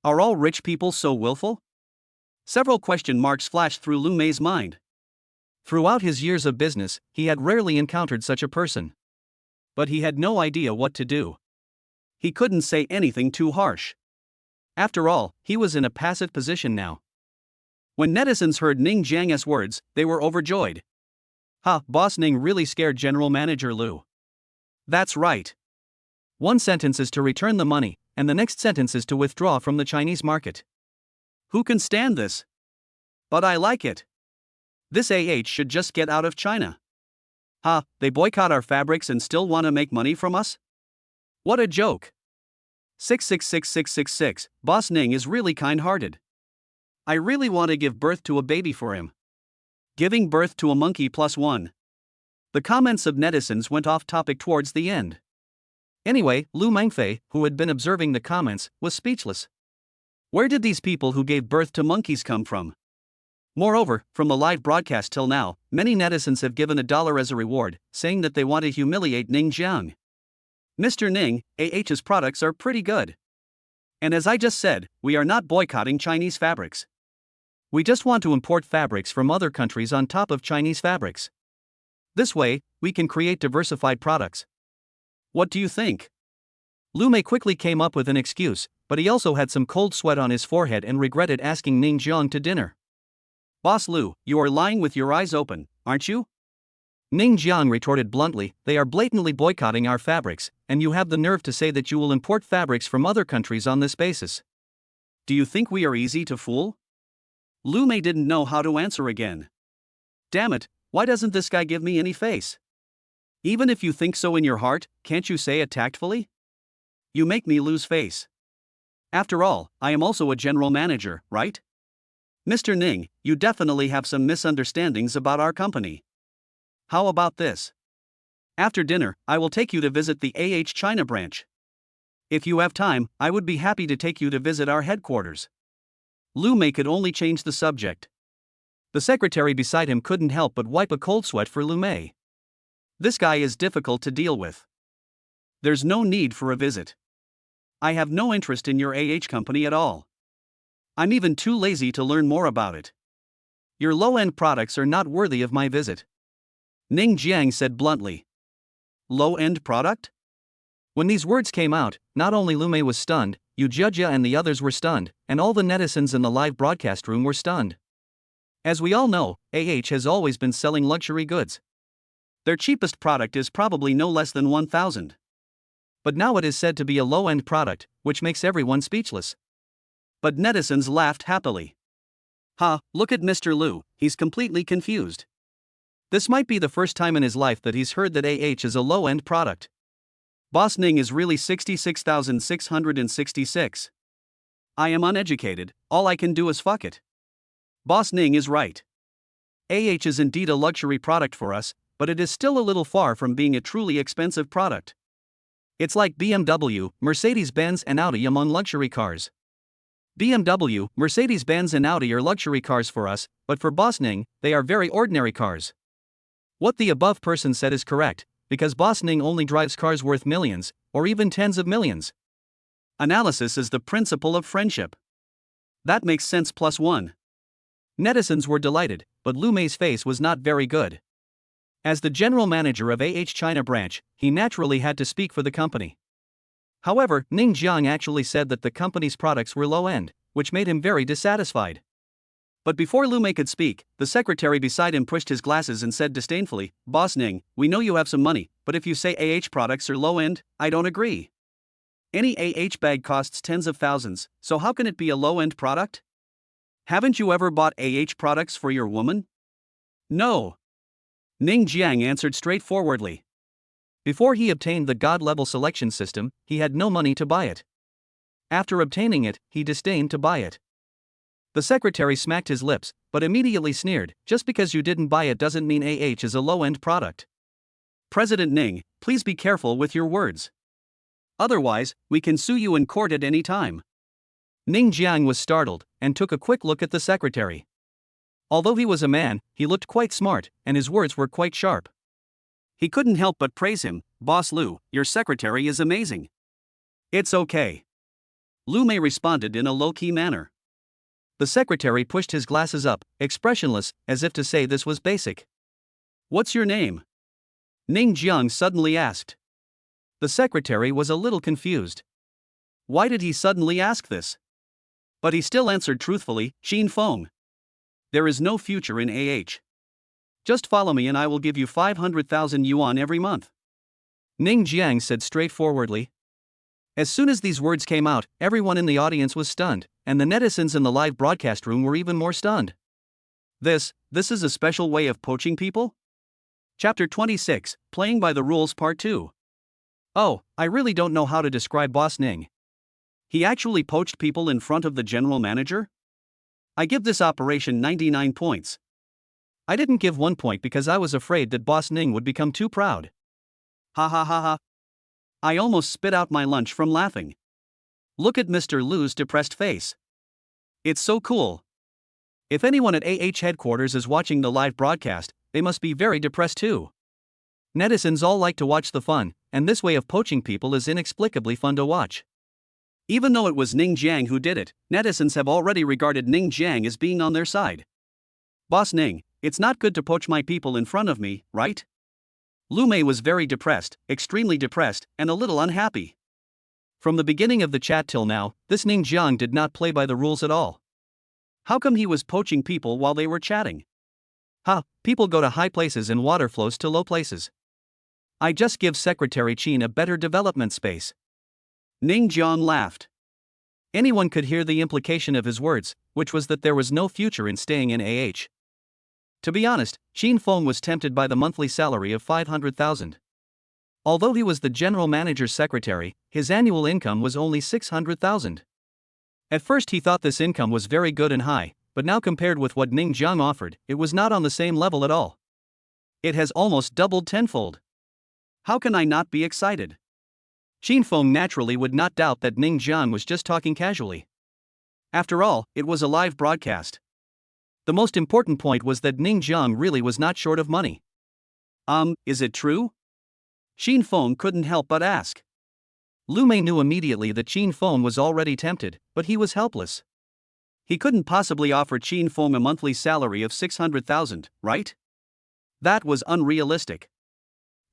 Are all rich people so willful? Several question marks flashed through Lu Mei's mind. Throughout his years of business, he had rarely encountered such a person. But he had no idea what to do. He couldn't say anything too harsh. After all, he was in a passive position now. When netizens heard Ning Jiang's words, they were overjoyed. Ha, Boss Ning really scared General Manager Lu. That's right. One sentence is to return the money, and the next sentence is to withdraw from the Chinese market. Who can stand this? But I like it. This should just get out of China. Ha, they boycott our fabrics and still want to make money from us? What a joke. 666666, Boss Ning is really kind-hearted. I really want to give birth to a baby for him. Giving birth to a monkey +1. The comments of netizens went off topic towards the end. Anyway, Lu Mengfei, who had been observing the comments, was speechless. Where did these people who gave birth to monkeys come from? Moreover, from the live broadcast till now, many netizens have given $1 as a reward, saying that they want to humiliate Ning Jiang. Mr. Ning, AH's products are pretty good. And as I just said, we are not boycotting Chinese fabrics. We just want to import fabrics from other countries on top of Chinese fabrics. This way, we can create diversified products. What do you think? Lu Mei quickly came up with an excuse, but he also had some cold sweat on his forehead and regretted asking Ning Jiang to dinner. Boss Lu, you are lying with your eyes open, aren't you? Ning Jiang retorted bluntly, they are blatantly boycotting our fabrics, and you have the nerve to say that you will import fabrics from other countries on this basis. Do you think we are easy to fool? Lu Mei didn't know how to answer again. Damn it, why doesn't this guy give me any face? Even if you think so in your heart, can't you say it tactfully? You make me lose face. After all, I am also a general manager, right? Mr. Ning, you definitely have some misunderstandings about our company. How about this? After dinner, I will take you to visit the China branch. If you have time, I would be happy to take you to visit our headquarters. Lu Mei could only change the subject. The secretary beside him couldn't help but wipe a cold sweat for Lu Mei. This guy is difficult to deal with. There's no need for a visit. I have no interest in your company at all. I'm even too lazy to learn more about it. Your low-end products are not worthy of my visit. Ning Jiang said bluntly. Low-end product? When these words came out, not only Lu Mei was stunned, Yu Jia and the others were stunned, and all the netizens in the live broadcast room were stunned. As we all know, has always been selling luxury goods. Their cheapest product is probably no less than 1,000. But now it is said to be a low-end product, which makes everyone speechless. But netizens laughed happily. Look at Mr. Lu, he's completely confused. This might be the first time in his life that he's heard that is a low-end product. Boss Ning is really 66,666. I am uneducated, all I can do is fuck it. Boss Ning is right. Is indeed a luxury product for us, but it is still a little far from being a truly expensive product. It's like BMW, Mercedes-Benz and Audi among luxury cars. BMW, Mercedes-Benz and Audi are luxury cars for us, but for Boss Ning, they are very ordinary cars. What the above person said is correct, because Boss Ning only drives cars worth millions, or even tens of millions. Analysis is the principle of friendship. That makes sense +1. Netizens were delighted, but Lu Mei's face was not very good. As the general manager of China branch, he naturally had to speak for the company. However, Ning Jiang actually said that the company's products were low-end, which made him very dissatisfied. But before Lu Mei could speak, the secretary beside him pushed his glasses and said disdainfully, Boss Ning, we know you have some money, but if you say products are low-end, I don't agree. Any bag costs tens of thousands, so how can it be a low-end product? Haven't you ever bought products for your woman? No. Ning Jiang answered straightforwardly. Before he obtained the God-level selection system, he had no money to buy it. After obtaining it, he disdained to buy it. The secretary smacked his lips, but immediately sneered, just because you didn't buy it doesn't mean is a low-end product. President Ning, please be careful with your words. Otherwise, we can sue you in court at any time. Ning Jiang was startled, and took a quick look at the secretary. Although he was a man, he looked quite smart, and his words were quite sharp. He couldn't help but praise him, Boss Lu, your secretary is amazing. It's okay. Lu Mei responded in a low-key manner. The secretary pushed his glasses up, expressionless, as if to say this was basic. What's your name? Ning Jiang suddenly asked. The secretary was a little confused. Why did he suddenly ask this? But he still answered truthfully, Xin Feng. There is no future in Just follow me and I will give you 500,000 yuan every month. Ning Jiang said straightforwardly. As soon as these words came out, everyone in the audience was stunned, and the netizens in the live broadcast room were even more stunned. This is a special way of poaching people? Chapter 26, Playing by the Rules Part 2. Oh, I really don't know how to describe Boss Ning. He actually poached people in front of the general manager? I give this operation 99 points. I didn't give 1 point because I was afraid that Boss Ning would become too proud. Ha ha ha ha. I almost spit out my lunch from laughing. Look at Mr. Lu's depressed face. It's so cool. If anyone at headquarters is watching the live broadcast, they must be very depressed too. Netizens all like to watch the fun, and this way of poaching people is inexplicably fun to watch. Even though it was Ning Jiang who did it, netizens have already regarded Ning Jiang as being on their side. Boss Ning, it's not good to poach my people in front of me, right? Lu Mei was very depressed, extremely depressed, and a little unhappy. From the beginning of the chat till now, this Ning Jiang did not play by the rules at all. How come he was poaching people while they were chatting? People go to high places and water flows to low places. I just give Secretary Qin a better development space. Ning Jiang laughed. Anyone could hear the implication of his words, which was that there was no future in staying in AH. To be honest, Qin Feng was tempted by the monthly salary of 500,000. Although he was the general manager's secretary, his annual income was only 600,000. At first he thought this income was very good and high, but now compared with what Ning Jiang offered, it was not on the same level at all. It has almost doubled tenfold. How can I not be excited? Qin Feng naturally would not doubt that Ning Jiang was just talking casually. After all, it was a live broadcast. The most important point was that Ning Jiang really was not short of money. Is it true? Qin Feng couldn't help but ask. Lu Mei knew immediately that Qin Feng was already tempted, but he was helpless. He couldn't possibly offer Qin Feng a monthly salary of 600,000, right? That was unrealistic.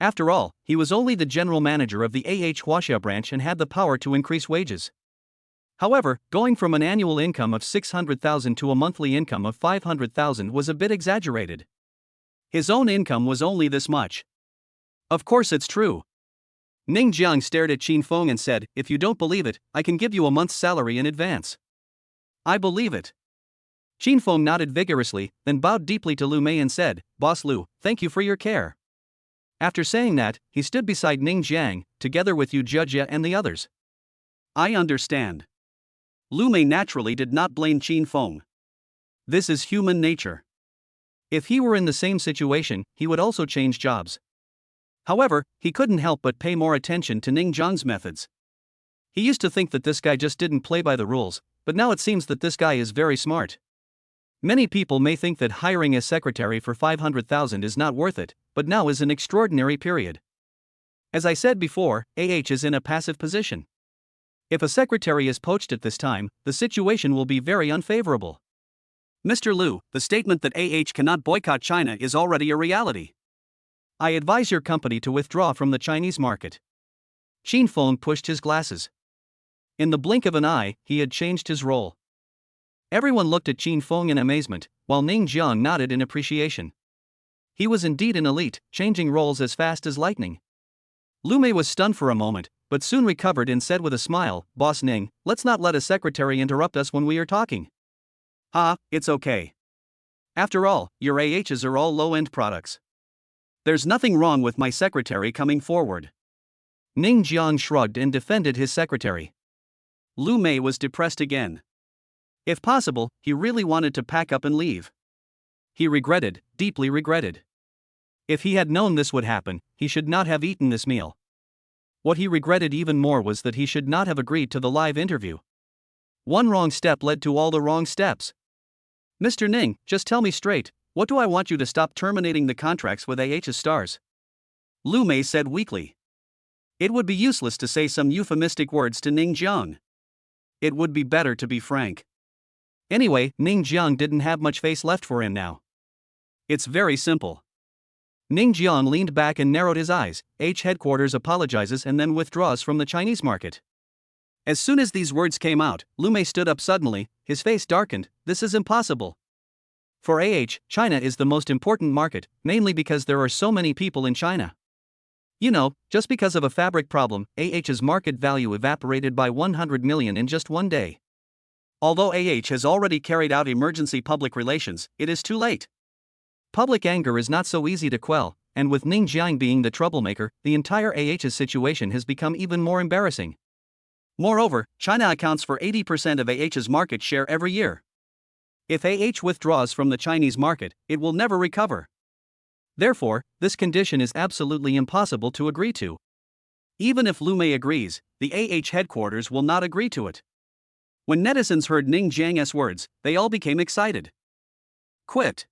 After all, he was only the general manager of the AH Huaxia branch and had the power to increase wages. However, going from an annual income of 600,000 to a monthly income of 500,000 was a bit exaggerated. His own income was only this much. Of course it's true. Ning Jiang stared at Qin Feng and said, "If you don't believe it, I can give you a month's salary in advance." "I believe it." Qin Feng nodded vigorously, then bowed deeply to Lu Mei and said, "Boss Lu, thank you for your care." After saying that, he stood beside Ning Jiang, together with Yu Jia and the others. "I understand." Lu Mei naturally did not blame Qin Feng. This is human nature. If he were in the same situation, he would also change jobs. However, he couldn't help but pay more attention to Ning Jiang's methods. He used to think that this guy just didn't play by the rules, but now it seems that this guy is very smart. Many people may think that hiring a secretary for 500,000 is not worth it, but now is an extraordinary period. As I said before, AH is in a passive position. If a secretary is poached at this time, the situation will be very unfavorable. Mr. Lu, the statement that AH cannot boycott China is already a reality. I advise your company to withdraw from the Chinese market. Qin Feng pushed his glasses. In the blink of an eye, he had changed his role. Everyone looked at Qin Feng in amazement, while Ning Jiang nodded in appreciation. He was indeed an elite, changing roles as fast as lightning. Lu Mei was stunned for a moment, but soon recovered and said with a smile, "Boss Ning, let's not let a secretary interrupt us when we are talking." It's okay. After all, your AHs are all low-end products. There's nothing wrong with my secretary coming forward. Ning Jiang shrugged and defended his secretary. Lu Mei was depressed again. If possible, he really wanted to pack up and leave. He regretted, deeply regretted. If he had known this would happen, he should not have eaten this meal. What he regretted even more was that he should not have agreed to the live interview. One wrong step led to all the wrong steps. "Mr. Ning, just tell me straight, what do I want you to stop terminating the contracts with AH's stars?" Lu Mei said weakly. It would be useless to say some euphemistic words to Ning Jiang. It would be better to be frank. Anyway, Ning Jiang didn't have much face left for him now. It's very simple. Ning Jiang leaned back and narrowed his eyes. H headquarters apologizes and then withdraws from the Chinese market. As soon as these words came out, Lu Mei stood up suddenly, his face darkened. This is impossible. For AH, China is the most important market, mainly because there are so many people in China. You know, just because of a fabric problem, AH's market value evaporated by 100 million in just one day. Although AH has already carried out emergency public relations, it is too late. Public anger is not so easy to quell, and with Ning Jiang being the troublemaker, the entire AH's situation has become even more embarrassing. Moreover, China accounts for 80% of AH's market share every year. If AH withdraws from the Chinese market, it will never recover. Therefore, this condition is absolutely impossible to agree to. Even if Lu Mei agrees, the AH headquarters will not agree to it. When netizens heard Ning Jiang's words, they all became excited. Quit.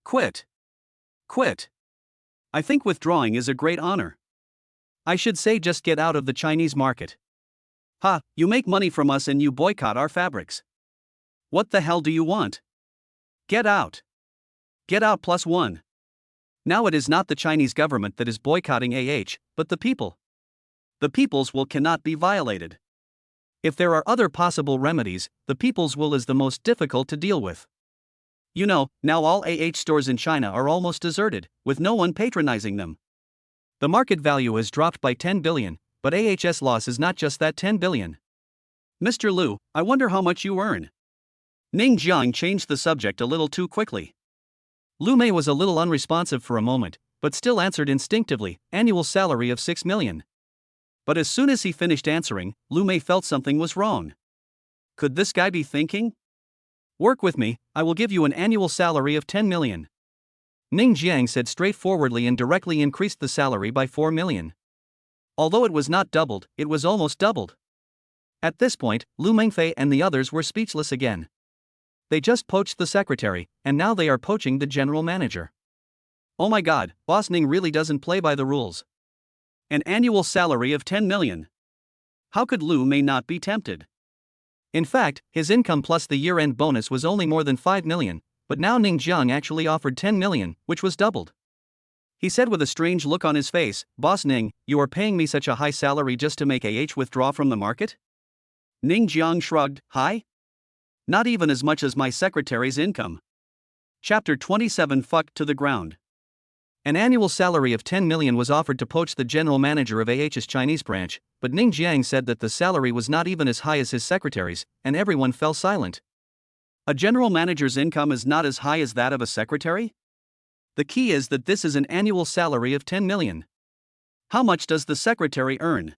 Quit. Quit. I think withdrawing is a great honor. I should say just get out of the Chinese market. Ha, you make money from us and you boycott our fabrics. What the hell do you want? Get out. Get out +1. Now it is not the Chinese government that is boycotting but the people. The people's will cannot be violated. If there are other possible remedies, the people's will is the most difficult to deal with. You know, now all stores in China are almost deserted, with no one patronizing them. The market value has dropped by 10 billion, but AH's loss is not just that 10 billion. Mr. Liu, I wonder how much you earn. Ning Jiang changed the subject a little too quickly. Lu Mei was a little unresponsive for a moment, but still answered instinctively, annual salary of 6 million. But as soon as he finished answering, Lu Mei felt something was wrong. Could this guy be thinking? Work with me, I will give you an annual salary of 10 million. Ning Jiang said straightforwardly and directly increased the salary by 4 million. Although it was not doubled, it was almost doubled. At this point, Lu Mengfei and the others were speechless again. They just poached the secretary, and now they are poaching the general manager. Oh my god, Boss Ning really doesn't play by the rules. An annual salary of 10 million. How could Lu Mei not be tempted? In fact, his income plus the year-end bonus was only more than 5 million, but now Ning Jiang actually offered 10 million, which was doubled. He said with a strange look on his face, Boss Ning, you are paying me such a high salary just to make withdraw from the market? Ning Jiang shrugged, high? Not even as much as my secretary's income. Chapter 27 Fucked to the ground. An annual salary of 10 million was offered to poach the general manager of AH's Chinese branch, but Ning Jiang said that the salary was not even as high as his secretary's, and everyone fell silent. A general manager's income is not as high as that of a secretary? The key is that this is an annual salary of 10 million. How much does the secretary earn?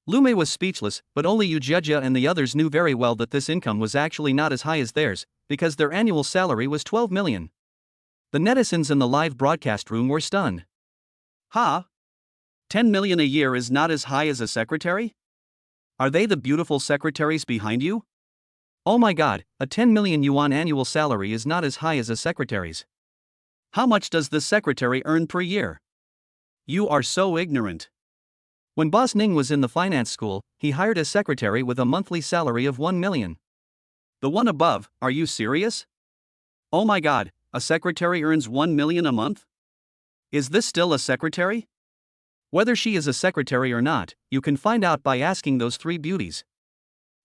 Lu Mei was speechless, but only Yu Jejia and the others knew very well that this income was actually not as high as theirs, because their annual salary was 12 million. The netizens in the live broadcast room were stunned. Ha! 10 million a year is not as high as a secretary? Are they the beautiful secretaries behind you? Oh my god, a 10 million yuan annual salary is not as high as a secretary's. How much does the secretary earn per year? You are so ignorant. When Boss Ning was in the finance school, he hired a secretary with a monthly salary of 1 million. The one above, are you serious? Oh my god, a secretary earns 1 million a month? Is this still a secretary? Whether she is a secretary or not, you can find out by asking those three beauties.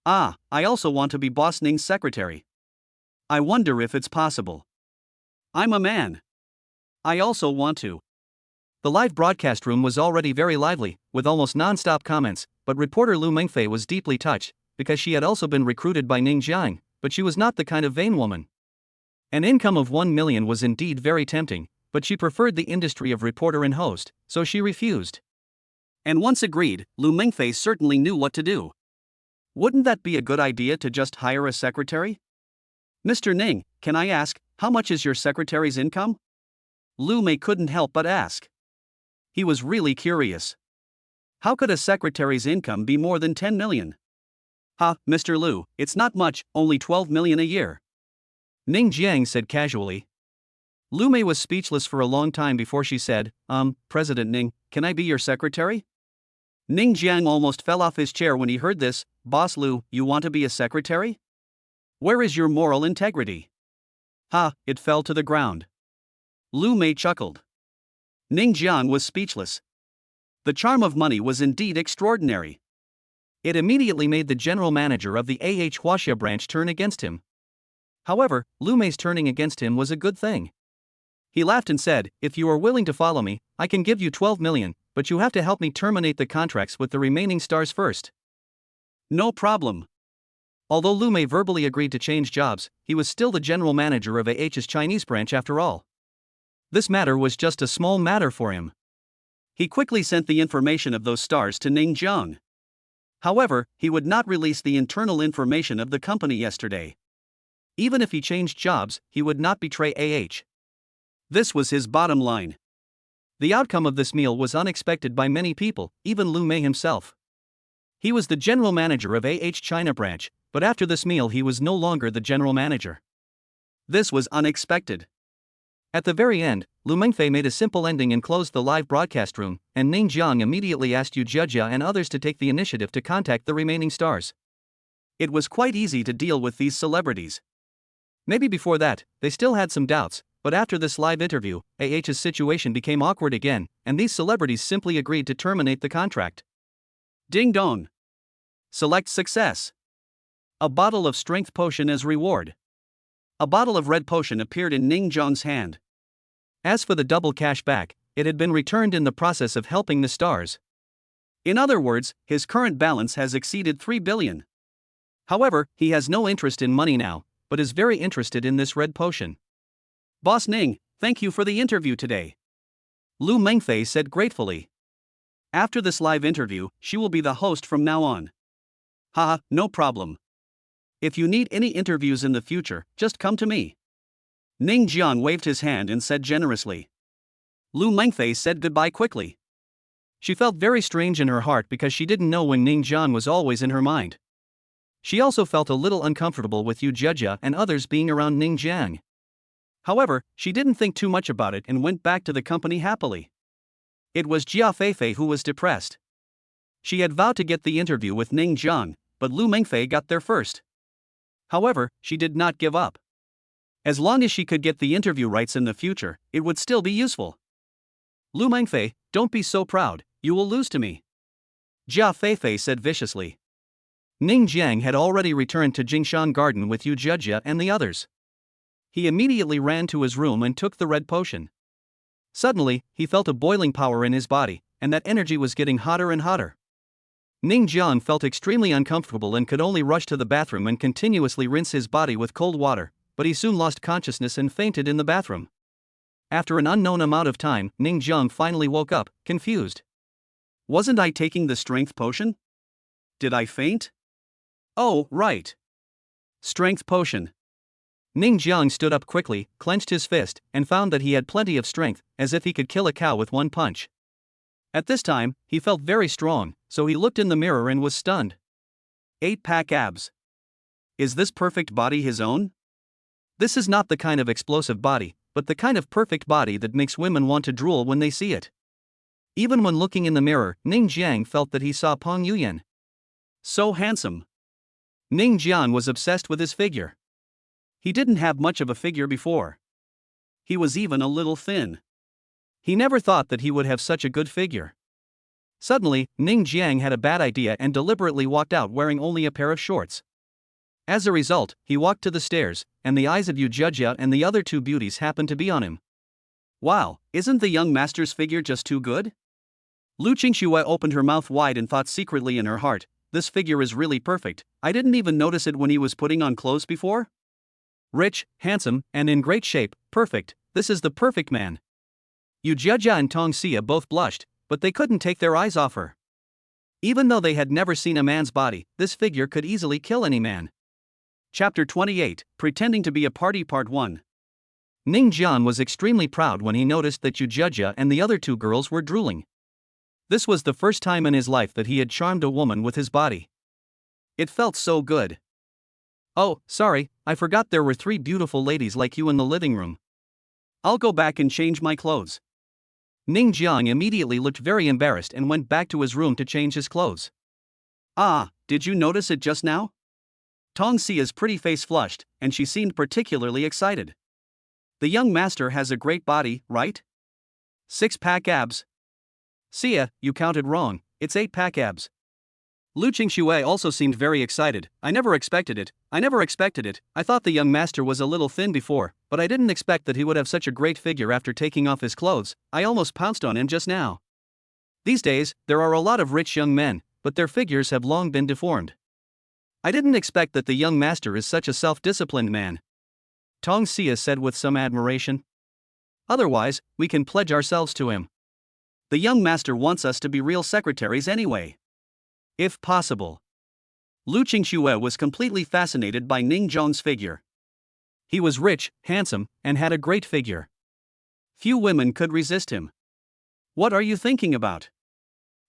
Ah, I also want to be Boss Ning's secretary. I wonder if it's possible. I'm a man. I also want to. The live broadcast room was already very lively, with almost non-stop comments, but reporter Lu Mengfei was deeply touched, because she had also been recruited by Ning Jiang, but she was not the kind of vain woman. An income of 1 million was indeed very tempting, but she preferred the industry of reporter and host, so she refused. And once agreed, Lu Mengfei certainly knew what to do. Wouldn't that be a good idea to just hire a secretary? Mr. Ning, can I ask, how much is your secretary's income? Lu Mei couldn't help but ask. He was really curious. How could a secretary's income be more than 10 million? Ha, Mr. Liu, it's not much, only 12 million a year. Ning Jiang said casually. Lu Mei was speechless for a long time before she said, President Ning, can I be your secretary? Ning Jiang almost fell off his chair when he heard this. Boss Liu, you want to be a secretary? Where is your moral integrity? Ha, it fell to the ground. Lu Mei chuckled. Ning Jiang was speechless. The charm of money was indeed extraordinary. It immediately made the general manager of the Huaxia branch turn against him. However, Lu Mei's turning against him was a good thing. He laughed and said, if you are willing to follow me, I can give you 12 million, but you have to help me terminate the contracts with the remaining stars first. No problem. Although Lu Mei verbally agreed to change jobs, he was still the general manager of AH's Chinese branch after all. This matter was just a small matter for him. He quickly sent the information of those stars to Ning Jiang. However, he would not release the internal information of the company yesterday. Even if he changed jobs, he would not betray AH. This was his bottom line. The outcome of this meal was unexpected by many people, even Lu Mei himself. He was the general manager of AH China branch, but after this meal he was no longer the general manager. This was unexpected. At the very end, Lu Mengfei made a simple ending and closed the live broadcast room, and Ning Jiang immediately asked Yu Jia and others to take the initiative to contact the remaining stars. It was quite easy to deal with these celebrities. Maybe before that, they still had some doubts, but after this live interview, AH's situation became awkward again, and these celebrities simply agreed to terminate the contract. Ding dong. Select success. A bottle of strength potion as reward. A bottle of red potion appeared in Ning Jiang's hand. As for the double cash back, it had been returned in the process of helping the stars. In other words, his current balance has exceeded 3 billion. However, he has no interest in money now, but is very interested in this red potion. Boss Ning, thank you for the interview today. Lu Mengfei said gratefully. After this live interview, she will be the host from now on. Haha, no problem. If you need any interviews in the future, just come to me. Ning Jiang waved his hand and said generously. Lu Mengfei said goodbye quickly. She felt very strange in her heart because she didn't know when Ning Jiang was always in her mind. She also felt a little uncomfortable with Yu Jia and others being around Ning Jiang. However, she didn't think too much about it and went back to the company happily. It was Jia Feifei who was depressed. She had vowed to get the interview with Ning Jiang, but Lu Mengfei got there first. However, she did not give up. As long as she could get the interview rights in the future, it would still be useful. Lu Mengfei, don't be so proud, you will lose to me. Jia Feifei said viciously. Ning Jiang had already returned to Jingshan Garden with Yu Jia and the others. He immediately ran to his room and took the red potion. Suddenly, he felt a boiling power in his body, and that energy was getting hotter and hotter. Ning Jiang felt extremely uncomfortable and could only rush to the bathroom and continuously rinse his body with cold water, but he soon lost consciousness and fainted in the bathroom. After an unknown amount of time, Ning Jiang finally woke up, confused. Wasn't I taking the strength potion? Did I faint? Oh, right. Strength potion. Ning Jiang stood up quickly, clenched his fist, and found that he had plenty of strength, as if he could kill a cow with one punch. At this time, he felt very strong, so he looked in the mirror and was stunned. 8-pack abs. Is this perfect body his own? This is not the kind of explosive body, but the kind of perfect body that makes women want to drool when they see it. Even when looking in the mirror, Ning Jiang felt that he saw Peng Yuyan. So handsome. Ning Jiang was obsessed with his figure. He didn't have much of a figure before. He was even a little thin. He never thought that he would have such a good figure. Suddenly, Ning Jiang had a bad idea and deliberately walked out wearing only a pair of shorts. As a result, he walked to the stairs, and the eyes of Yu Jia and the other two beauties happened to be on him. Wow, isn't the young master's figure just too good? Lu Qingxue opened her mouth wide and thought secretly in her heart, this figure is really perfect, I didn't even notice it when he was putting on clothes before? Rich, handsome, and in great shape, perfect, this is the perfect man. Yu Jia and Tong Xia both blushed, but they couldn't take their eyes off her. Even though they had never seen a man's body, this figure could easily kill any man. Chapter 28, Pretending to be a Party Part 1. Ning Jiang was extremely proud when he noticed that Yu Jia and the other two girls were drooling. This was the first time in his life that he had charmed a woman with his body. It felt so good. Oh, sorry, I forgot there were 3 beautiful ladies like you in the living room. I'll go back and change my clothes. Ning Jiang immediately looked very embarrassed and went back to his room to change his clothes. Ah, did you notice it just now? Tong Xia's pretty face flushed, and she seemed particularly excited. The young master has a great body, right? 6-pack abs. Xia, you counted wrong, it's 8-pack abs. Lu Qingxue also seemed very excited. I never expected it, I thought the young master was a little thin before, but I didn't expect that he would have such a great figure after taking off his clothes, I almost pounced on him just now. These days, there are a lot of rich young men, but their figures have long been deformed. I didn't expect that the young master is such a self-disciplined man. Tong Xia said with some admiration. Otherwise, we can pledge ourselves to him. The young master wants us to be real secretaries anyway. If possible. Lu Qingxue was completely fascinated by Ning Jiang's figure. He was rich, handsome, and had a great figure. Few women could resist him. What are you thinking about?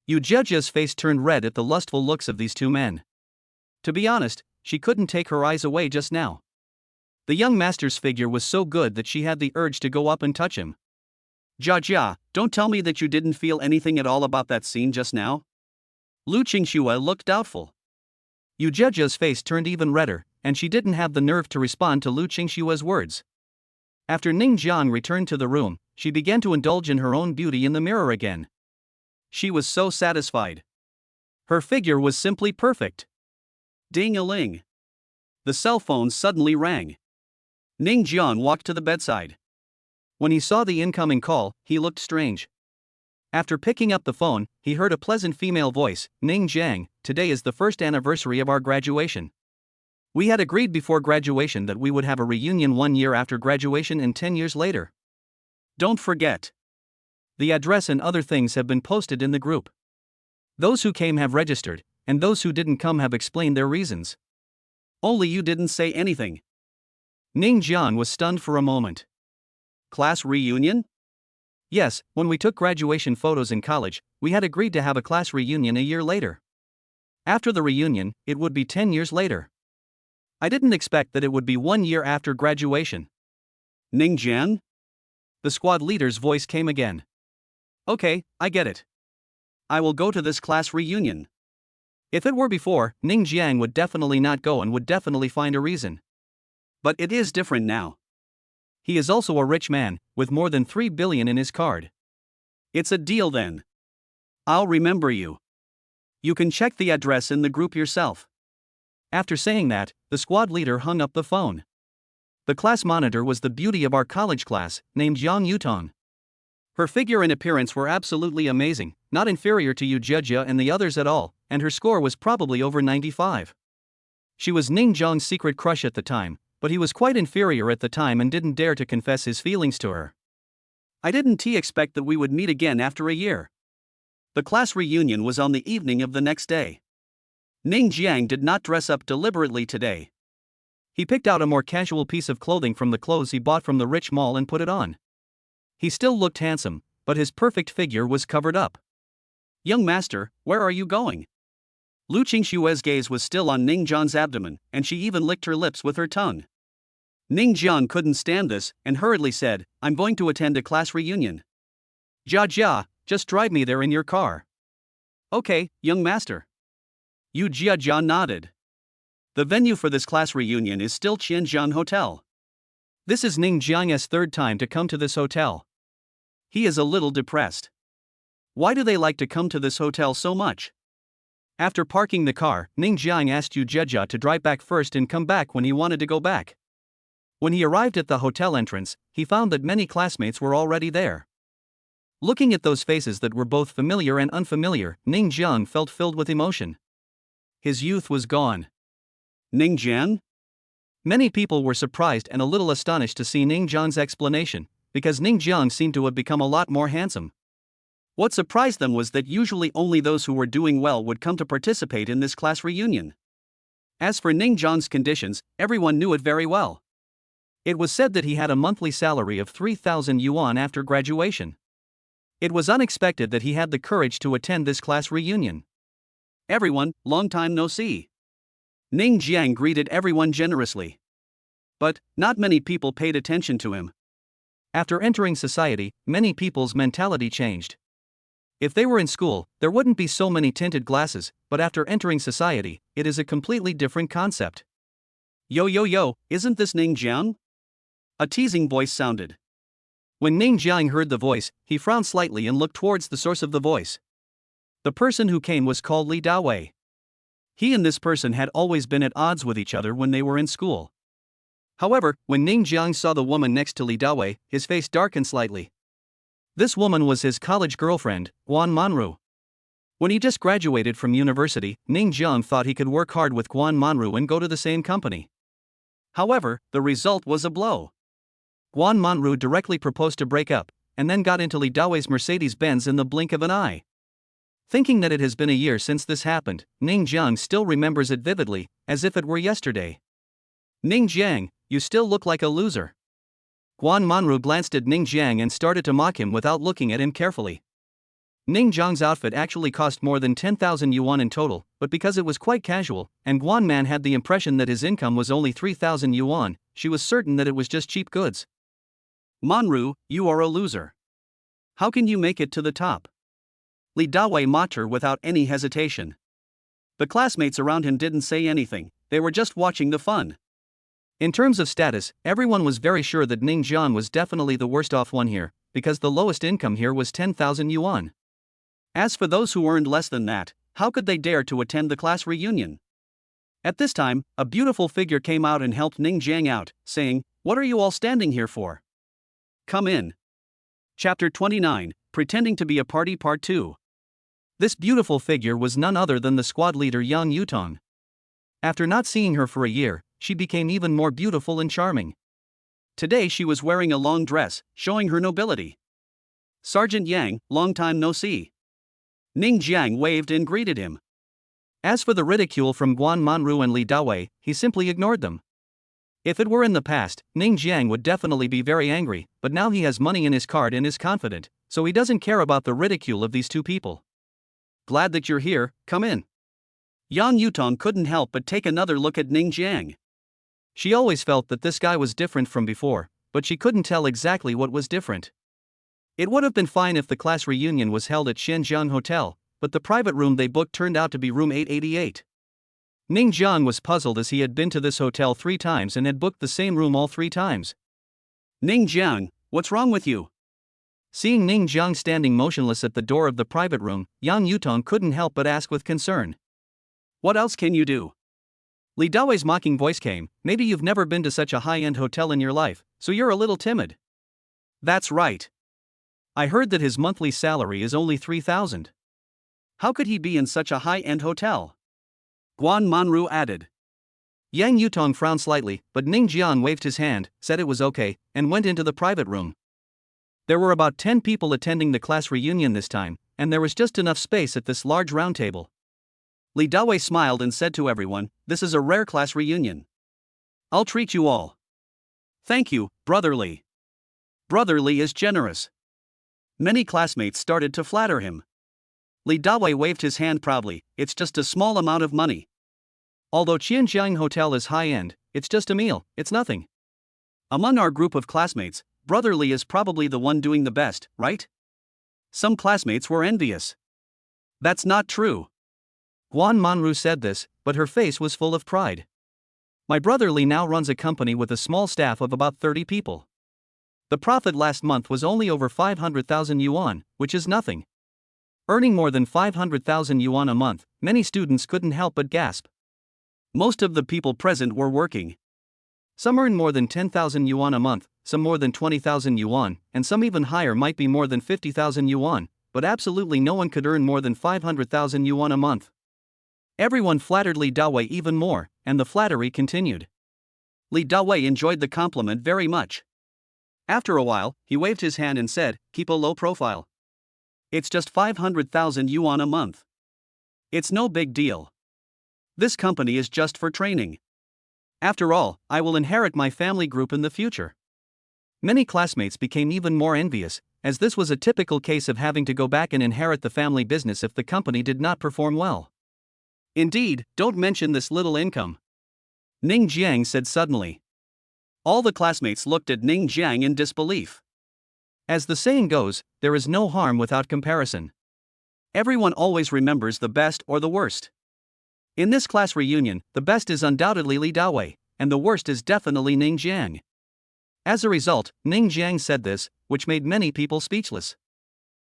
Yu Jia's face turned red at the lustful looks of these two men. To be honest, she couldn't take her eyes away just now. The young master's figure was so good that she had the urge to go up and touch him. Jia, don't tell me that you didn't feel anything at all about that scene just now? Lu Qingxue looked doubtful. Yu Jiajia's face turned even redder, and she didn't have the nerve to respond to Lu Qingxue's words. After Ning Jiang returned to the room, she began to indulge in her own beauty in the mirror again. She was so satisfied. Her figure was simply perfect. Ding-a-ling. The cell phone suddenly rang. Ning Jiang walked to the bedside. When he saw the incoming call, he looked strange. After picking up the phone, he heard a pleasant female voice, "Ning Jiang, today is the first anniversary of our graduation. We had agreed before graduation that we would have a reunion 1 year after graduation and 10 years later. Don't forget. The address and other things have been posted in the group. Those who came have registered, and those who didn't come have explained their reasons. Only you didn't say anything." Ning Jiang was stunned for a moment. Class reunion? Yes, when we took graduation photos in college, we had agreed to have a class reunion a year later. After the reunion, it would be 10 years later. I didn't expect that it would be 1 year after graduation. Ning Jian? The squad leader's voice came again. Okay, I get it. I will go to this class reunion. If it were before, Ning Jiang would definitely not go and would definitely find a reason. But it is different now. He is also a rich man, with more than 3 billion in his card. It's a deal then. I'll remember you. You can check the address in the group yourself. After saying that, the squad leader hung up the phone. The class monitor was the beauty of our college class, named Yang Yutong. Her figure and appearance were absolutely amazing, not inferior to Yu Jiajia and the others at all, and her score was probably over 95. She was Ning Jiang's secret crush at the time, but he was quite inferior at the time and didn't dare to confess his feelings to her. I didn't expect that we would meet again after a year. The class reunion was on the evening of the next day. Ning Jiang did not dress up deliberately today. He picked out a more casual piece of clothing from the clothes he bought from the rich mall and put it on. He still looked handsome, but his perfect figure was covered up. Young master, where are you going? Lu Qingxue's gaze was still on Ning Jiang's abdomen, and she even licked her lips with her tongue. Ning Jiang couldn't stand this, and hurriedly said, I'm going to attend a class reunion. Jia, just drive me there in your car. Okay, young master. Yu Jiajia nodded. The venue for this class reunion is still Qianjian Hotel. This is Ning Jiang's third time to come to this hotel. He is a little depressed. Why do they like to come to this hotel so much? After parking the car, Ning Jiang asked Yu Jiajia to drive back first and come back when he wanted to go back. When he arrived at the hotel entrance, he found that many classmates were already there. Looking at those faces that were both familiar and unfamiliar, Ning Jiang felt filled with emotion. His youth was gone. Ning Jiang? Many people were surprised and a little astonished to see Ning Jiang's explanation, because Ning Jiang seemed to have become a lot more handsome. What surprised them was that usually only those who were doing well would come to participate in this class reunion. As for Ning Jiang's conditions, everyone knew it very well. It was said that he had a monthly salary of 3,000 yuan after graduation. It was unexpected that he had the courage to attend this class reunion. Everyone, long time no see. Ning Jiang greeted everyone generously. But, not many people paid attention to him. After entering society, many people's mentality changed. If they were in school, there wouldn't be so many tinted glasses, but after entering society, it is a completely different concept. Yo, isn't this Ning Jiang? A teasing voice sounded. When Ning Jiang heard the voice, he frowned slightly and looked towards the source of the voice. The person who came was called Li Dawei. He and this person had always been at odds with each other when they were in school. However, when Ning Jiang saw the woman next to Li Dawei, his face darkened slightly. This woman was his college girlfriend, Guan Manru. When he just graduated from university, Ning Jiang thought he could work hard with Guan Manru and go to the same company. However, the result was a blow. Guan Manru directly proposed to break up, and then got into Li Dawei's Mercedes-Benz in the blink of an eye. Thinking that it has been a year since this happened, Ning Jiang still remembers it vividly, as if it were yesterday. Ning Jiang, you still look like a loser. Guan Manru glanced at Ning Jiang and started to mock him without looking at him carefully. Ning Jiang's outfit actually cost more than 10,000 yuan in total, but because it was quite casual, and Guan Man had the impression that his income was only 3,000 yuan, she was certain that it was just cheap goods. "Manru, you are a loser. How can you make it to the top?" Li Dawei mocked her without any hesitation. The classmates around him didn't say anything, they were just watching the fun. In terms of status, everyone was very sure that Ning Jian was definitely the worst off one here, because the lowest income here was 10,000 yuan. As for those who earned less than that, how could they dare to attend the class reunion? At this time, a beautiful figure came out and helped Ning Jiang out, saying, "What are you all standing here for? Come in." Chapter 29, Pretending to be a Party Part 2. This beautiful figure was none other than the squad leader Yang Yutong. After not seeing her for a year, she became even more beautiful and charming. Today she was wearing a long dress, showing her nobility. "Sergeant Yang, long time no see." Ning Jiang waved and greeted him. As for the ridicule from Guan Manru and Li Dawei, he simply ignored them. If it were in the past, Ning Jiang would definitely be very angry, but now he has money in his card and is confident, so he doesn't care about the ridicule of these two people. "Glad that you're here, come in." Yang Yutong couldn't help but take another look at Ning Jiang. She always felt that this guy was different from before, but she couldn't tell exactly what was different. It would have been fine if the class reunion was held at Shenzhen Hotel, but the private room they booked turned out to be room 888. Ning Jiang was puzzled as he had been to this hotel 3 times and had booked the same room all 3 times. "Ning Jiang, what's wrong with you?" Seeing Ning Jiang standing motionless at the door of the private room, Yang Yutong couldn't help but ask with concern. "What else can you do?" Li Dawei's mocking voice came, "Maybe you've never been to such a high-end hotel in your life, so you're a little timid." "That's right. I heard that his monthly salary is only 3,000. How could he be in such a high-end hotel?" Guan Manru added. Yang Yutong frowned slightly, but Ning Jiang waved his hand, said it was okay, and went into the private room. There were about 10 people attending the class reunion this time, and there was just enough space at this large round table. Li Dawei smiled and said to everyone, "This is a rare class reunion. I'll treat you all." "Thank you, Brother Li. Brother Li is generous." Many classmates started to flatter him. Li Dawei waved his hand proudly, "It's just a small amount of money. Although Qianjiang Hotel is high-end, it's just a meal, it's nothing. Among our group of classmates, Brother Li is probably the one doing the best, right?" Some classmates were envious. "That's not true." Guan Manru said this, but her face was full of pride. "My brother Li now runs a company with a small staff of about 30 people. The profit last month was only over 500,000 yuan, which is nothing." Earning more than 500,000 yuan a month, many students couldn't help but gasp. Most of the people present were working. Some earned more than 10,000 yuan a month, some more than 20,000 yuan, and some even higher might be more than 50,000 yuan, but absolutely no one could earn more than 500,000 yuan a month. Everyone flattered Li Dawei even more, and the flattery continued. Li Dawei enjoyed the compliment very much. After a while, he waved his hand and said, "Keep a low profile. It's just 500,000 yuan a month. It's no big deal. This company is just for training. After all, I will inherit my family group in the future." Many classmates became even more envious, as this was a typical case of having to go back and inherit the family business if the company did not perform well. "Indeed, don't mention this little income," Ning Jiang said suddenly. All the classmates looked at Ning Jiang in disbelief. As the saying goes, there is no harm without comparison. Everyone always remembers the best or the worst. In this class reunion, the best is undoubtedly Li Dawei, and the worst is definitely Ning Jiang. As a result, Ning Jiang said this, which made many people speechless.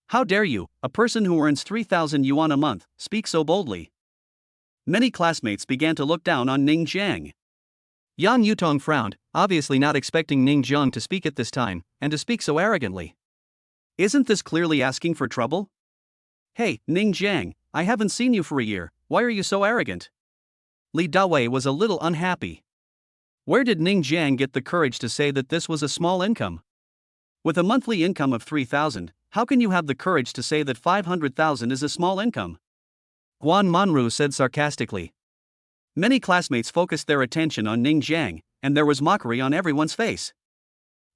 "How dare you, a person who earns 3,000 yuan a month, speak so boldly?" Many classmates began to look down on Ning Jiang. Yang Yutong frowned, obviously not expecting Ning Jiang to speak at this time, and to speak so arrogantly. "Isn't this clearly asking for trouble? Hey, Ning Jiang, I haven't seen you for a year, why are you so arrogant?" Li Dawei was a little unhappy. Where did Ning Jiang get the courage to say that this was a small income? With a monthly income of 3,000, how can you have the courage to say that 500,000 is a small income? Guan Manru said sarcastically. Many classmates focused their attention on Ning Jiang, and there was mockery on everyone's face.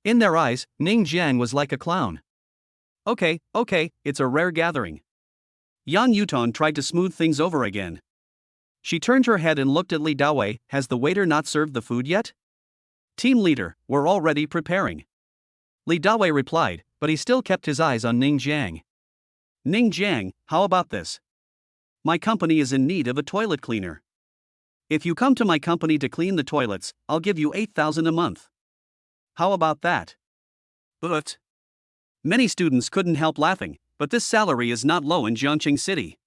In their eyes, Ning Jiang was like a clown. Okay, it's a rare gathering." Yang Yutong tried to smooth things over again. She turned her head and looked at Li Dawei. "Has the waiter not served the food yet?" Team leader, we're already preparing. Li Dawei replied, but he still kept his eyes on Ning Jiang. Ning Jiang, how about this? My company is in need of a toilet cleaner. If you come to my company to clean the toilets, I'll give you 8,000 a month. How about that? But many students couldn't help laughing, but this salary is not low in Jiangqing City.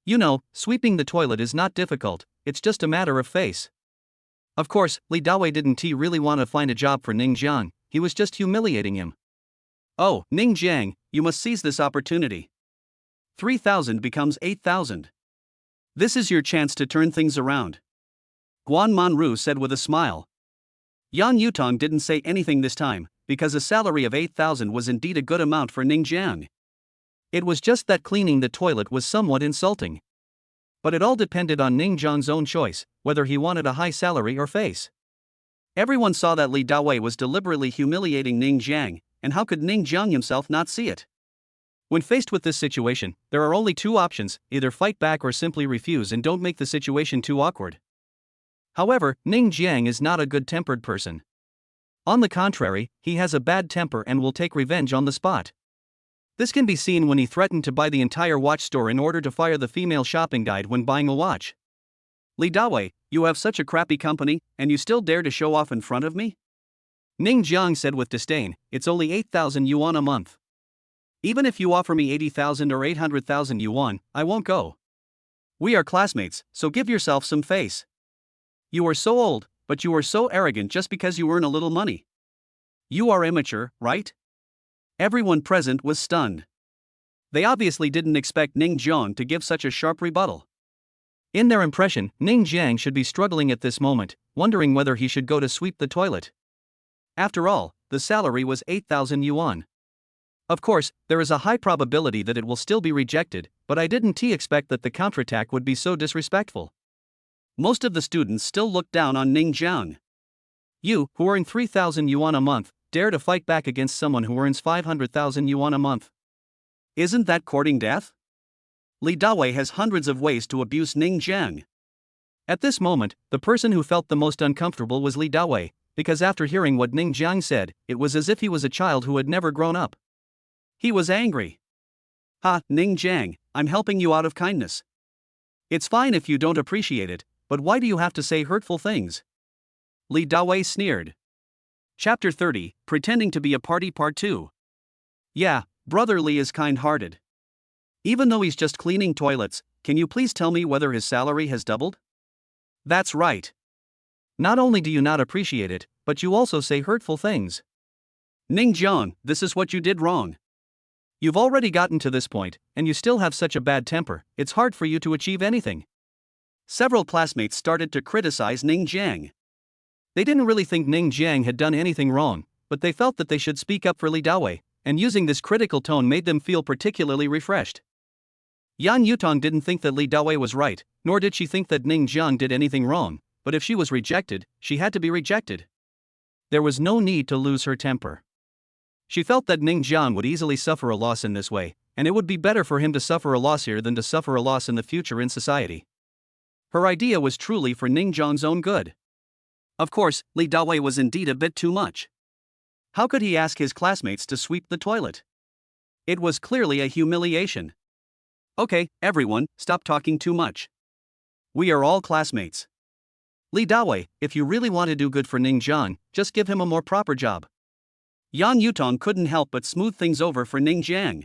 You know, sweeping the toilet is not difficult, it's just a matter of face. Of course, Li Dawei didn't really want to find a job for Ning Jiang, he was just humiliating him. Oh, Ning Jiang, you must seize this opportunity. 3,000 becomes 8,000. This is your chance to turn things around. Guan Manru said with a smile. Yan Yutong didn't say anything this time, because a salary of 8,000 was indeed a good amount for Ning Jiang. It was just that cleaning the toilet was somewhat insulting. But it all depended on Ning Jiang's own choice, whether he wanted a high salary or face. Everyone saw that Li Dawei was deliberately humiliating Ning Jiang, and how could Ning Jiang himself not see it? When faced with this situation, there are only two options, either fight back or simply refuse and don't make the situation too awkward. However, Ning Jiang is not a good-tempered person. On the contrary, he has a bad temper and will take revenge on the spot. This can be seen when he threatened to buy the entire watch store in order to fire the female shopping guide when buying a watch. Li Dawei, you have such a crappy company, and you still dare to show off in front of me? Ning Jiang said with disdain, it's only 8,000 yuan a month. Even if you offer me 80,000 or 800,000 yuan, I won't go. We are classmates, so give yourself some face. You are so old, but you are so arrogant just because you earn a little money. You are immature, right? Everyone present was stunned. They obviously didn't expect Ning Jiang to give such a sharp rebuttal. In their impression, Ning Jiang should be struggling at this moment, wondering whether he should go to sweep the toilet. After all, the salary was 8,000 yuan. Of course, there is a high probability that it will still be rejected, but I didn't expect that the counterattack would be so disrespectful. Most of the students still looked down on Ning Jiang. You, who earn 3,000 yuan a month, dare to fight back against someone who earns 500,000 yuan a month. Isn't that courting death? Li Dawei has hundreds of ways to abuse Ning Jiang. At this moment, the person who felt the most uncomfortable was Li Dawei, because after hearing what Ning Jiang said, it was as if he was a child who had never grown up. He was angry. Ha, Ning Jiang, I'm helping you out of kindness. It's fine if you don't appreciate it, but why do you have to say hurtful things? Li Dawei sneered. Chapter 30, Pretending to be a Party Part 2. Yeah, Brother Li is kind-hearted. Even though he's just cleaning toilets, can you please tell me whether his salary has doubled? That's right. Not only do you not appreciate it, but you also say hurtful things. Ning Jiang, this is what you did wrong. You've already gotten to this point, and you still have such a bad temper, it's hard for you to achieve anything. Several classmates started to criticize Ning Jiang. They didn't really think Ning Jiang had done anything wrong, but they felt that they should speak up for Li Dawei, and using this critical tone made them feel particularly refreshed. Yan Yutong didn't think that Li Dawei was right, nor did she think that Ning Jiang did anything wrong, but if she was rejected, she had to be rejected. There was no need to lose her temper. She felt that Ning Jiang would easily suffer a loss in this way, and it would be better for him to suffer a loss here than to suffer a loss in the future in society. Her idea was truly for Ning Jiang's own good. Of course, Li Dawei was indeed a bit too much. How could he ask his classmates to sweep the toilet? It was clearly a humiliation. Okay, everyone, stop talking too much. We are all classmates. Li Dawei, if you really want to do good for Ning Jiang, just give him a more proper job. Yan Yutong couldn't help but smooth things over for Ning Jiang.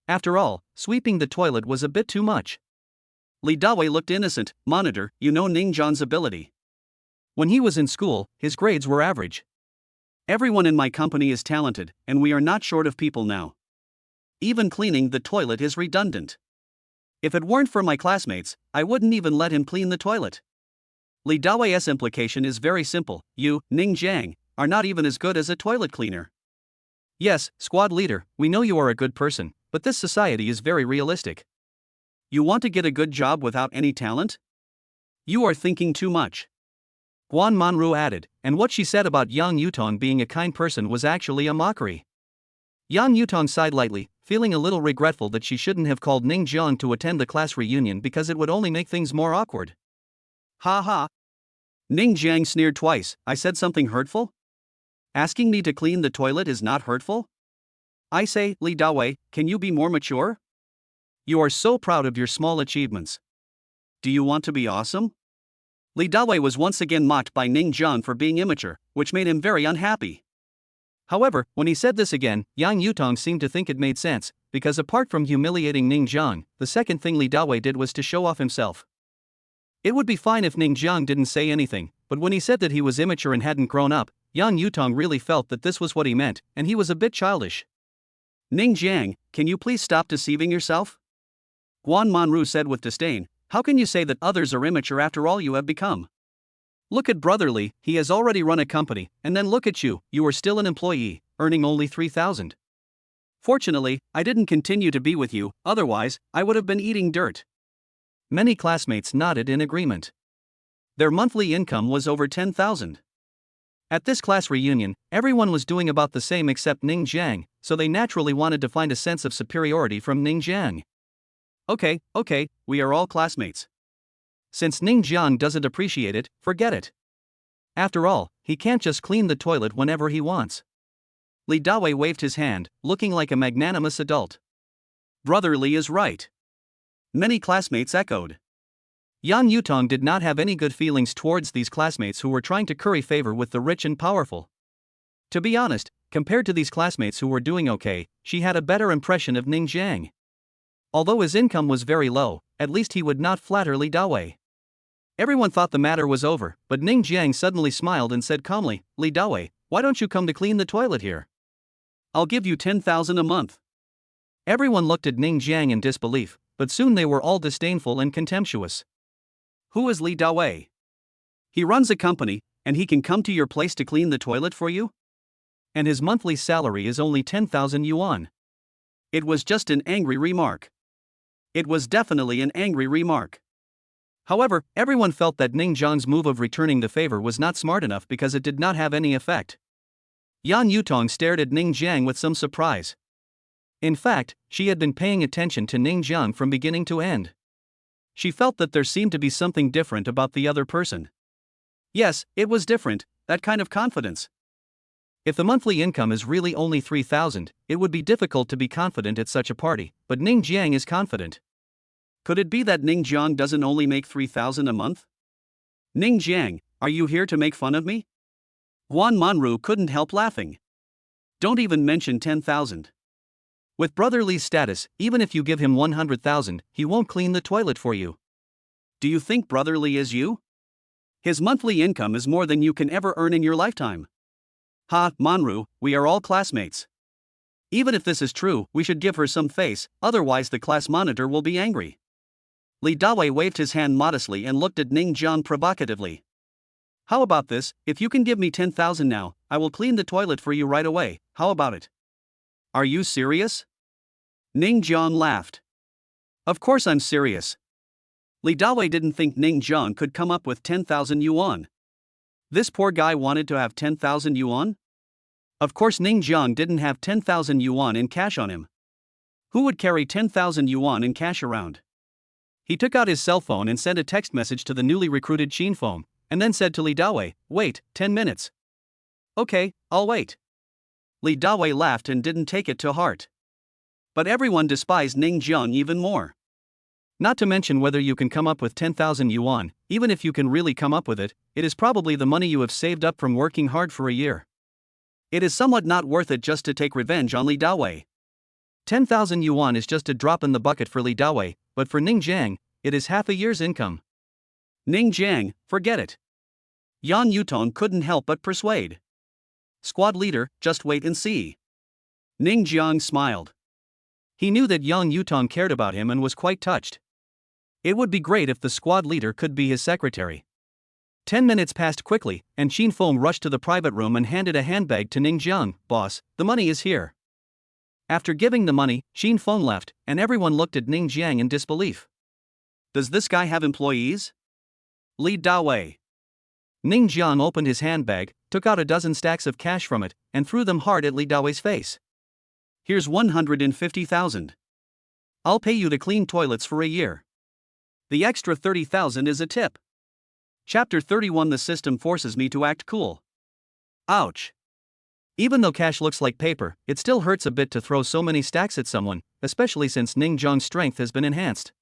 After all, sweeping the toilet was a bit too much. Li Dawei looked innocent. Monitor, you know Ning Jiang's ability. When he was in school, his grades were average. Everyone in my company is talented, and we are not short of people now. Even cleaning the toilet is redundant. If it weren't for my classmates, I wouldn't even let him clean the toilet. Li Dawei's implication is very simple. You, Ning Jiang, are not even as good as a toilet cleaner. Yes, squad leader, we know you are a good person, but this society is very realistic. You want to get a good job without any talent? You are thinking too much. Guan Manru added, and what she said about Yang Yutong being a kind person was actually a mockery. Yang Yutong sighed lightly, feeling a little regretful that she shouldn't have called Ning Jiang to attend the class reunion because it would only make things more awkward. Ha ha! Ning Jiang sneered twice. I said something hurtful? Asking me to clean the toilet is not hurtful? I say, Li Dawei, can you be more mature? You are so proud of your small achievements. Do you want to be awesome? Li Dawei was once again mocked by Ning Jiang for being immature, which made him very unhappy. However, when he said this again, Yang Yutong seemed to think it made sense, because apart from humiliating Ning Jiang, the second thing Li Dawei did was to show off himself. It would be fine if Ning Jiang didn't say anything, but when he said that he was immature and hadn't grown up, Yang Yutong really felt that this was what he meant, and he was a bit childish. Ning Jiang, can you please stop deceiving yourself? Guan Manru said with disdain, how can you say that others are immature after all you have become? Look at Brother Li, he has already run a company, and then look at you, you are still an employee, earning only 3,000. Fortunately, I didn't continue to be with you, otherwise, I would have been eating dirt. Many classmates nodded in agreement. Their monthly income was over 10,000. At this class reunion, everyone was doing about the same except Ning Jiang, so they naturally wanted to find a sense of superiority from Ning Jiang. Okay, we are all classmates. Since Ning Jiang doesn't appreciate it, forget it. After all, he can't just clean the toilet whenever he wants. Li Dawei waved his hand, looking like a magnanimous adult. Brother Li is right. Many classmates echoed. Yang Yutong did not have any good feelings towards these classmates who were trying to curry favor with the rich and powerful. To be honest, compared to these classmates who were doing okay, she had a better impression of Ning Jiang. Although his income was very low, at least he would not flatter Li Dawei. Everyone thought the matter was over, but Ning Jiang suddenly smiled and said calmly, Li Dawei, why don't you come to clean the toilet here? I'll give you 10,000 a month. Everyone looked at Ning Jiang in disbelief, but soon they were all disdainful and contemptuous. Who is Li Dawei? He runs a company, and he can come to your place to clean the toilet for you? And his monthly salary is only 10,000 yuan. It was just an angry remark. It was definitely an angry remark. However, everyone felt that Ning Jiang's move of returning the favor was not smart enough because it did not have any effect. Yang Yutong stared at Ning Jiang with some surprise. In fact, she had been paying attention to Ning Jiang from beginning to end. She felt that there seemed to be something different about the other person. Yes, it was different, that kind of confidence. If the monthly income is really only 3,000, it would be difficult to be confident at such a party, but Ning Jiang is confident. Could it be that Ning Jiang doesn't only make 3,000 a month? Ning Jiang, are you here to make fun of me? Guan Manru couldn't help laughing. Don't even mention 10,000. With Brother Li's status, even if you give him 100,000, he won't clean the toilet for you. Do you think Brother Li is you? His monthly income is more than you can ever earn in your lifetime. Ha, Manru, we are all classmates. Even if this is true, we should give her some face, otherwise the class monitor will be angry. Li Dawei waved his hand modestly and looked at Ning Jiang provocatively. How about this, if you can give me 10,000 now, I will clean the toilet for you right away, how about it? Are you serious? Ning Jiang laughed. Of course I'm serious. Li Dawei didn't think Ning Jiang could come up with 10,000 yuan. This poor guy wanted to have 10,000 yuan? Of course Ning Jiang didn't have 10,000 yuan in cash on him. Who would carry 10,000 yuan in cash around? He took out his cell phone and sent a text message to the newly recruited Qin Feng, and then said to Li Dawei, wait, 10 minutes. Okay, I'll wait. Li Dawei laughed and didn't take it to heart. But everyone despised Ning Jiang even more. Not to mention whether you can come up with 10,000 yuan, even if you can really come up with it, it is probably the money you have saved up from working hard for a year. It is somewhat not worth it just to take revenge on Li Dawei. 10,000 yuan is just a drop in the bucket for Li Dawei, but for Ning Jiang, it is half a year's income. Ning Jiang, forget it. Yang Yutong couldn't help but persuade. Squad leader, just wait and see. Ning Jiang smiled. He knew that Yang Yutong cared about him and was quite touched. It would be great if the squad leader could be his secretary. 10 minutes passed quickly, and Qin Feng rushed to the private room and handed a handbag to Ning Jiang. Boss, the money is here. After giving the money, Qin Feng left, and everyone looked at Ning Jiang in disbelief. Does this guy have employees? Li Dawei. Ning Jiang opened his handbag, took out a dozen stacks of cash from it, and threw them hard at Li Dawei's face. Here's 150,000. I'll pay you to clean toilets for a year. The extra 30,000 is a tip. Chapter 31. The system forces me to act cool. Ouch. Even though cash looks like paper, it still hurts a bit to throw so many stacks at someone, especially since Ning Zhang's strength has been enhanced.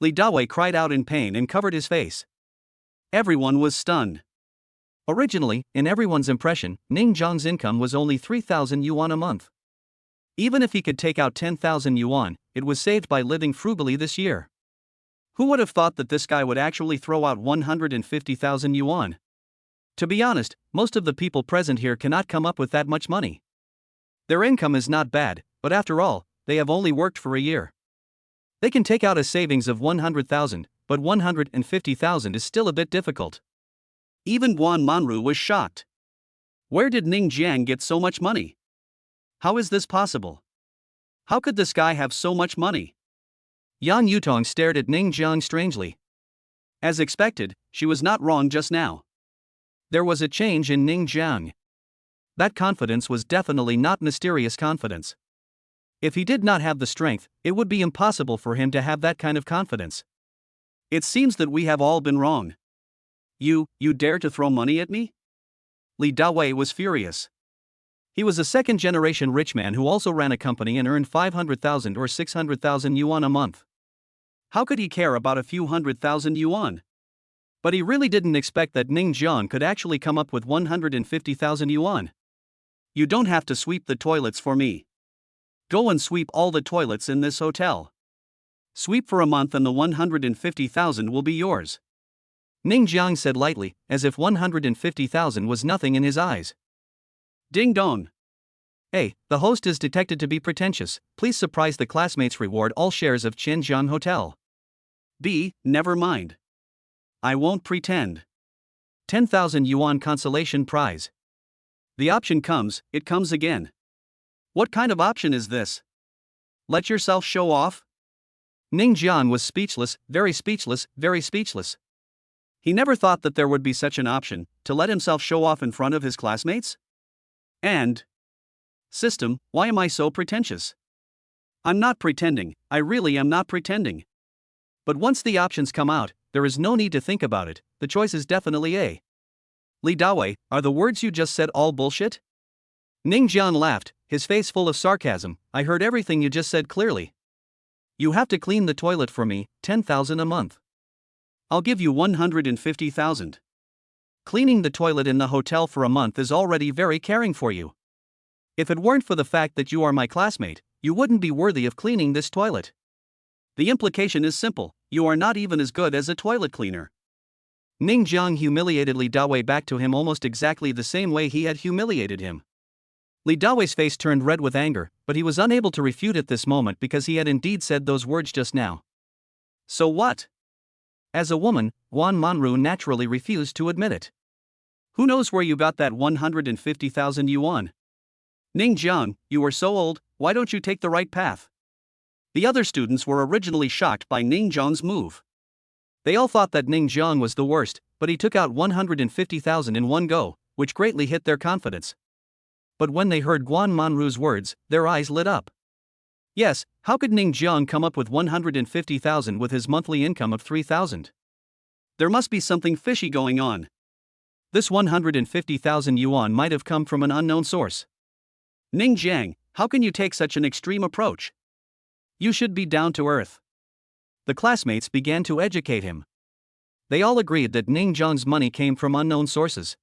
Li Dawei cried out in pain and covered his face. Everyone was stunned. Originally, in everyone's impression, Ning Zhang's income was only 3,000 yuan a month. Even if he could take out 10,000 yuan, it was saved by living frugally this year. Who would have thought that this guy would actually throw out 150,000 yuan? To be honest, most of the people present here cannot come up with that much money. Their income is not bad, but after all, they have only worked for a year. They can take out a savings of 100,000, but 150,000 is still a bit difficult. Even Guan Manru was shocked. Where did Ning Jiang get so much money? How is this possible? How could this guy have so much money? Yang Yutong stared at Ning Jiang strangely. As expected, she was not wrong just now. There was a change in Ning Jiang. That confidence was definitely not mysterious confidence. If he did not have the strength, it would be impossible for him to have that kind of confidence. It seems that we have all been wrong. You dare to throw money at me? Li Dawei was furious. He was a second-generation rich man who also ran a company and earned 500,000 or 600,000 yuan a month. How could he care about a few 100,000 yuan? But he really didn't expect that Ning Jiang could actually come up with 150,000 yuan. You don't have to sweep the toilets for me. Go and sweep all the toilets in this hotel. Sweep for a month and the 150,000 will be yours. Ning Jiang said lightly, as if 150,000 was nothing in his eyes. Ding dong. A. The host is detected to be pretentious. Please surprise the classmates. Reward all shares of Qinjiang Hotel. B. Never mind. I won't pretend. 10,000 yuan consolation prize. The option comes, it comes again. What kind of option is this? Let yourself show off? Ning Jiang was speechless, very speechless, very speechless. He never thought that there would be such an option, to let himself show off in front of his classmates? And system, why am I so pretentious? I'm not pretending, I really am not pretending. But once the options come out, there is no need to think about it, the choice is definitely A. Li Dawei, are the words you just said all bullshit? Ning Jiang laughed, his face full of sarcasm. I heard everything you just said clearly. You have to clean the toilet for me, 10,000 a month. I'll give you 150,000. Cleaning the toilet in the hotel for a month is already very caring for you. If it weren't for the fact that you are my classmate, you wouldn't be worthy of cleaning this toilet. The implication is simple, you are not even as good as a toilet cleaner. Ning Jiang humiliated Li Dawei back to him almost exactly the same way he had humiliated him. Li Dawei's face turned red with anger, but he was unable to refute at this moment because he had indeed said those words just now. So what? As a woman, Guan Manru naturally refused to admit it. Who knows where you got that 150,000 yuan? Ning Jiang, you are so old, why don't you take the right path? The other students were originally shocked by Ning Jiang's move. They all thought that Ning Jiang was the worst, but he took out 150,000 in one go, which greatly hit their confidence. But when they heard Guan Manru's words, their eyes lit up. Yes, how could Ning Jiang come up with 150,000 with his monthly income of 3,000? There must be something fishy going on. This 150,000 yuan might have come from an unknown source. Ning Jiang, how can you take such an extreme approach? You should be down to earth. The classmates began to educate him. They all agreed that Ning Jiang's money came from unknown sources.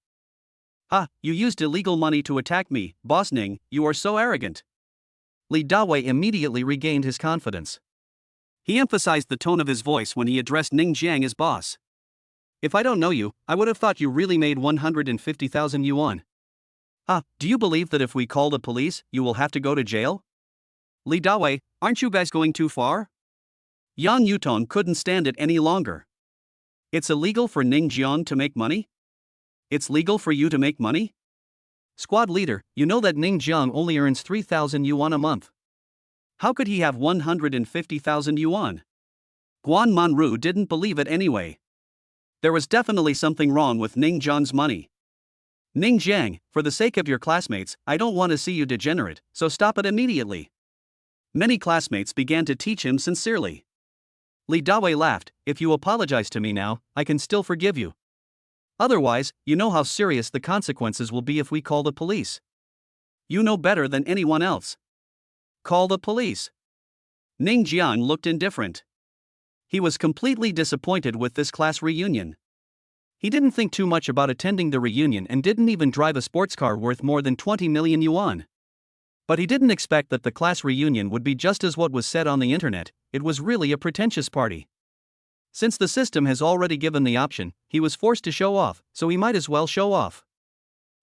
You used illegal money to attack me, Boss Ning, you are so arrogant. Li Dawei immediately regained his confidence. He emphasized the tone of his voice when he addressed Ning Jiang as boss. If I don't know you, I would have thought you really made 150,000 yuan. Do you believe that if we call the police, you will have to go to jail? Li Dawei, aren't you guys going too far? Yang Yutong couldn't stand it any longer. It's illegal for Ning Jiang to make money? It's legal for you to make money? Squad leader, you know that Ning Jiang only earns 3,000 yuan a month. How could he have 150,000 yuan? Guan Manru didn't believe it anyway. There was definitely something wrong with Ning Jiang's money. Ning Jiang, for the sake of your classmates, I don't want to see you degenerate, so stop it immediately. Many classmates began to teach him sincerely. Li Dawei laughed, if you apologize to me now, I can still forgive you. Otherwise, you know how serious the consequences will be if we call the police. You know better than anyone else. Call the police. Ning Jiang looked indifferent. He was completely disappointed with this class reunion. He didn't think too much about attending the reunion and didn't even drive a sports car worth more than 20 million yuan. But he didn't expect that the class reunion would be just as what was said on the internet. It was really a pretentious party. Since the system has already given the option, he was forced to show off, so he might as well show off.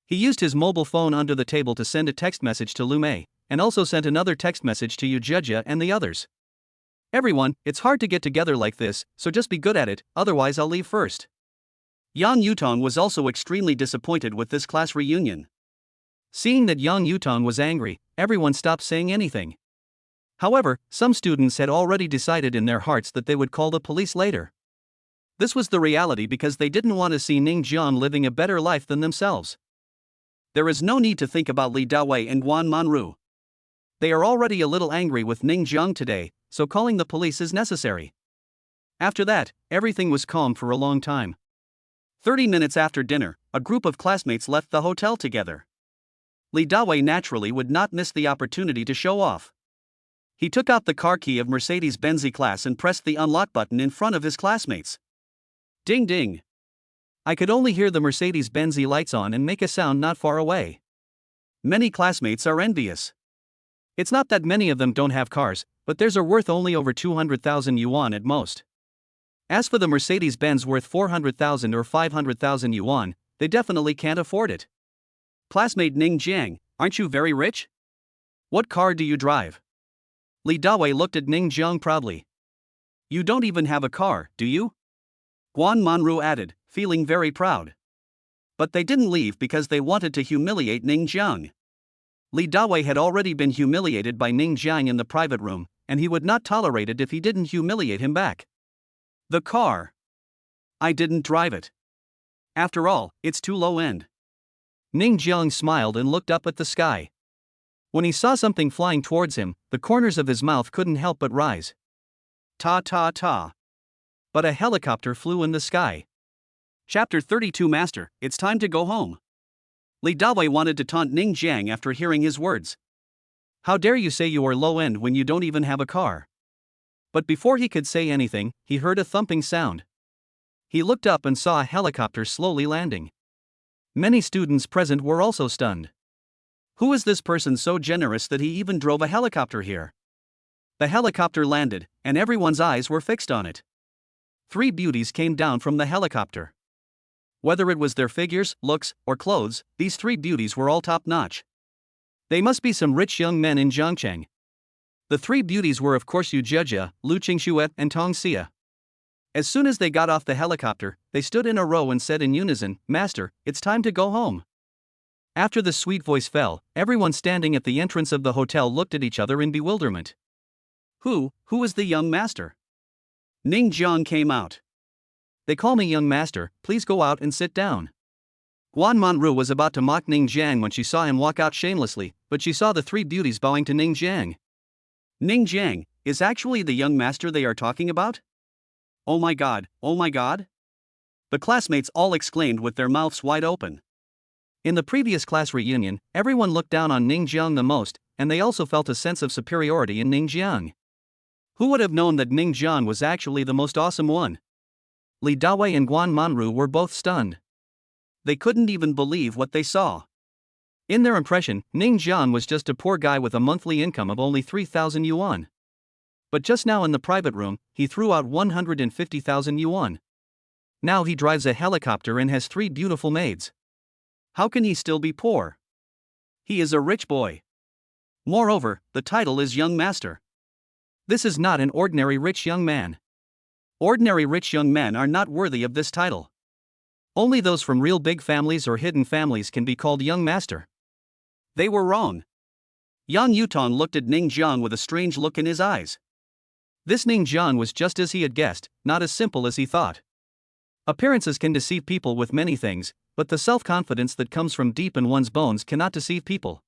He used his mobile phone under the table to send a text message to Lu Mei, and also sent another text message to Yu Jejia and the others. Everyone, it's hard to get together like this, so just be good at it, otherwise I'll leave first. Yang Yutong was also extremely disappointed with this class reunion. Seeing that Yang Yutong was angry, everyone stopped saying anything. However, some students had already decided in their hearts that they would call the police later. This was the reality because they didn't want to see Ning Jiang living a better life than themselves. There is no need to think about Li Dawei and Guan Manru. They are already a little angry with Ning Jiang today, so calling the police is necessary. After that, everything was calm for a long time. 30 minutes after dinner, a group of classmates left the hotel together. Li Dawei naturally would not miss the opportunity to show off. He took out the car key of Mercedes-Benz class and pressed the unlock button in front of his classmates. Ding ding. I could only hear the Mercedes-Benz lights on and make a sound not far away. Many classmates are envious. It's not that many of them don't have cars, but theirs are worth only over 200,000 yuan at most. As for the Mercedes-Benz worth 400,000 or 500,000 yuan, they definitely can't afford it. Classmate Ning Jiang, aren't you very rich? What car do you drive? Li Dawei looked at Ning Jiang proudly. You don't even have a car, do you? Guan Manru added, feeling very proud. But they didn't leave because they wanted to humiliate Ning Jiang. Li Dawei had already been humiliated by Ning Jiang in the private room, and he would not tolerate it if he didn't humiliate him back. The car. I didn't drive it. After all, it's too low end. Ning Jiang smiled and looked up at the sky. When he saw something flying towards him, the corners of his mouth couldn't help but rise. Ta ta ta. But a helicopter flew in the sky. Chapter 32 Master, it's time to go home. Li Dawei wanted to taunt Ning Jiang after hearing his words. How dare you say you are low end when you don't even have a car? But before he could say anything, he heard a thumping sound. He looked up and saw a helicopter slowly landing. Many students present were also stunned. Who is this person so generous that he even drove a helicopter here? The helicopter landed, and everyone's eyes were fixed on it. 3 beauties came down from the helicopter. Whether it was their figures, looks, or clothes, these 3 beauties were all top-notch. They must be some rich young men in Zhangcheng. The 3 beauties were of course Yu Jejia, Lu Qingxue, and Tong Xia. As soon as they got off the helicopter, they stood in a row and said in unison, "Master, it's time to go home." After the sweet voice fell, everyone standing at the entrance of the hotel looked at each other in bewilderment. Who is the young master? Ning Jiang came out. They call me young master, please go out and sit down. Guan Manru was about to mock Ning Jiang when she saw him walk out shamelessly, but she saw the 3 beauties bowing to Ning Jiang. Ning Jiang, is actually the young master they are talking about? Oh my god, oh my god? The classmates all exclaimed with their mouths wide open. In the previous class reunion, everyone looked down on Ning Jiang the most, and they also felt a sense of superiority in Ning Jiang. Who would have known that Ning Jiang was actually the most awesome one? Li Dawei and Guan Manru were both stunned. They couldn't even believe what they saw. In their impression, Ning Jiang was just a poor guy with a monthly income of only 3,000 yuan. But just now in the private room, he threw out 150,000 yuan. Now he drives a helicopter and has 3 beautiful maids. How can he still be poor? He is a rich boy. Moreover, the title is Young Master. This is not an ordinary rich young man. Ordinary rich young men are not worthy of this title. Only those from real big families or hidden families can be called young master. They were wrong. Yang Yutong looked at Ning Jiang with a strange look in his eyes. This Ning Jiang was just as he had guessed, not as simple as he thought. Appearances can deceive people with many things, but the self-confidence that comes from deep in one's bones cannot deceive people.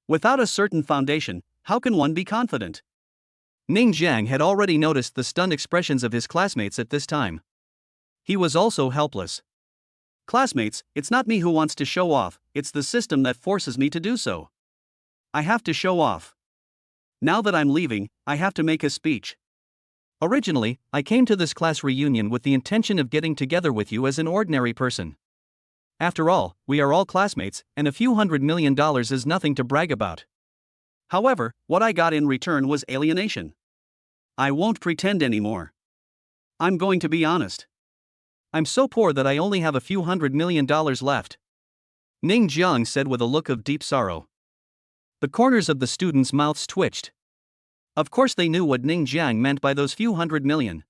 Without a certain foundation, how can one be confident? Ning Jiang had already noticed the stunned expressions of his classmates at this time. He was also helpless. Classmates, it's not me who wants to show off, it's the system that forces me to do so. I have to show off. Now that I'm leaving, I have to make a speech. Originally, I came to this class reunion with the intention of getting together with you as an ordinary person. After all, we are all classmates, and a few $100 million is nothing to brag about. However, what I got in return was alienation. I won't pretend anymore. I'm going to be honest. I'm so poor that I only have a few $100 million left. Ning Jiang said with a look of deep sorrow. The corners of the students' mouths twitched. Of course they knew what Ning Jiang meant by those few $100 million.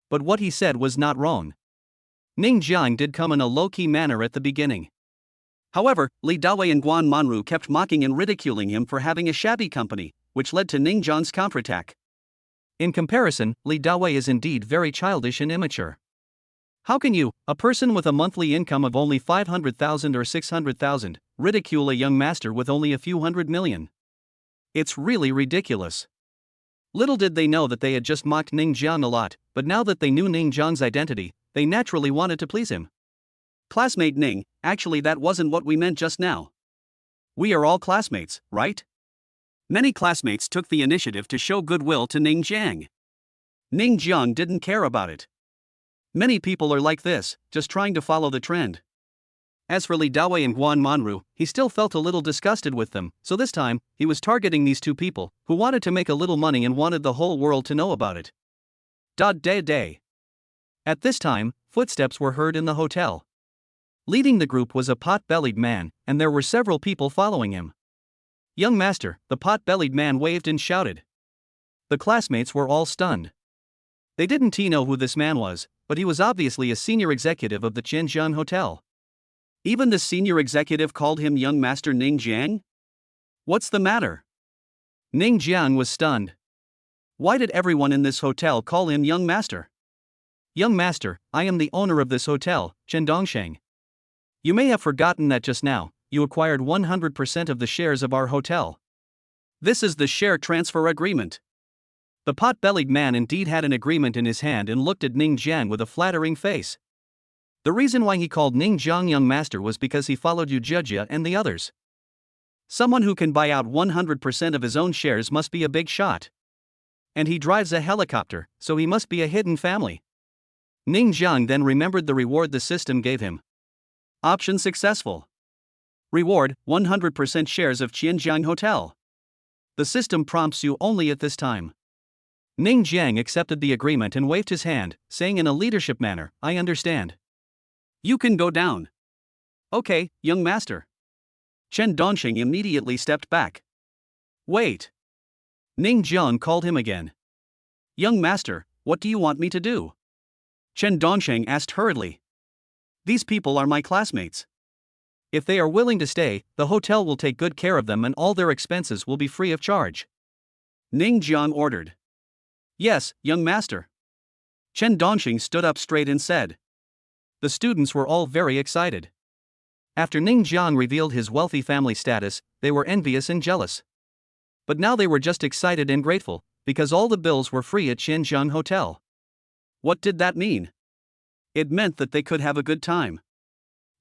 But what he said was not wrong. Ning Jiang did come in a low-key manner at the beginning. However, Li Dawei and Guan Manru kept mocking and ridiculing him for having a shabby company, which led to Ning Jiang's counterattack. In comparison, Li Dawei is indeed very childish and immature. How can you, a person with a monthly income of only 500,000 or 600,000, ridicule a young master with only a few $100 million? It's really ridiculous. Little did they know that they had just mocked Ning Jiang a lot, but now that they knew Ning Jiang's identity, they naturally wanted to please him. Classmate Ning, actually that wasn't what we meant just now. We are all classmates, right? Many classmates took the initiative to show goodwill to Ning Jiang. Ning Jiang didn't care about it. Many people are like this, just trying to follow the trend. As for Li Dawei and Guan Manru, he still felt a little disgusted with them, so this time, he was targeting these two people, who wanted to make a little money and wanted the whole world to know about it. Day. At this time, footsteps were heard in the hotel. Leading the group was a pot-bellied man, and there were several people following him. Young master, the pot-bellied man waved and shouted. The classmates were all stunned. They didn't know who this man was, but he was obviously a senior executive of the Qianjian Hotel. Even the senior executive called him young master Ning Jiang? What's the matter? Ning Jiang was stunned. Why did everyone in this hotel call him young master? Young master, I am the owner of this hotel, Chen Dongsheng. You may have forgotten that just now, you acquired 100% of the shares of our hotel. This is the share transfer agreement. The pot-bellied man indeed had an agreement in his hand and looked at Ning Jiang with a flattering face. The reason why he called Ning Jiang young master was because he followed Yu Zhejia and the others. Someone who can buy out 100% of his own shares must be a big shot. And he drives a helicopter, so he must be a hidden family. Ning Jiang then remembered the reward the system gave him. Option successful. Reward, 100% shares of Qianjiang Hotel. The system prompts you only at this time. Ning Jiang accepted the agreement and waved his hand, saying in a leadership manner, I understand. You can go down. Okay, young master. Chen Dongsheng immediately stepped back. Wait. Ning Jiang called him again. Young master, what do you want me to do? Chen Dongsheng asked hurriedly. These people are my classmates. If they are willing to stay, the hotel will take good care of them and all their expenses will be free of charge. Ning Jiang ordered. Yes, young master. Chen Dongsheng stood up straight and said. The students were all very excited. After Ning Jiang revealed his wealthy family status, they were envious and jealous. But now they were just excited and grateful, because all the bills were free at Qianjiang Hotel. What did that mean? It meant that they could have a good time.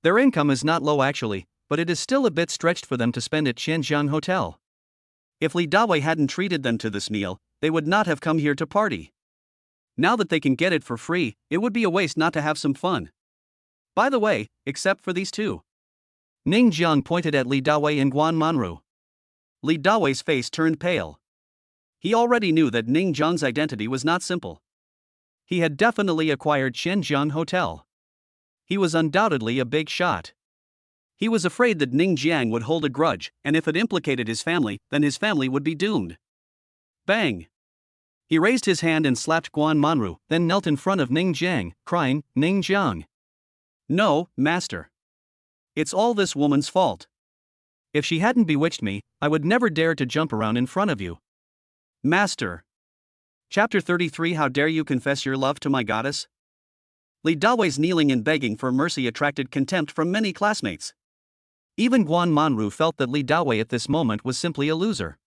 Their income is not low actually, but it is still a bit stretched for them to spend at Qianjiang Hotel. If Li Dawei hadn't treated them to this meal, they would not have come here to party. Now that they can get it for free, it would be a waste not to have some fun. By the way, except for these two. Ning Jiang pointed at Li Dawei and Guan Manru. Li Dawei's face turned pale. He already knew that Ning Jiang's identity was not simple. He had definitely acquired Qianjiang Hotel. He was undoubtedly a big shot. He was afraid that Ning Jiang would hold a grudge, and if it implicated his family, then his family would be doomed. Bang! He raised his hand and slapped Guan Manru, then knelt in front of Ning Jiang, crying, Ning Jiang. No, master. It's all this woman's fault. If she hadn't bewitched me, I would never dare to jump around in front of you. Master. Chapter 33 How dare you confess your love to my goddess? Li Dawei's kneeling and begging for mercy attracted contempt from many classmates. Even Guan Manru felt that Li Dawei at this moment was simply a loser.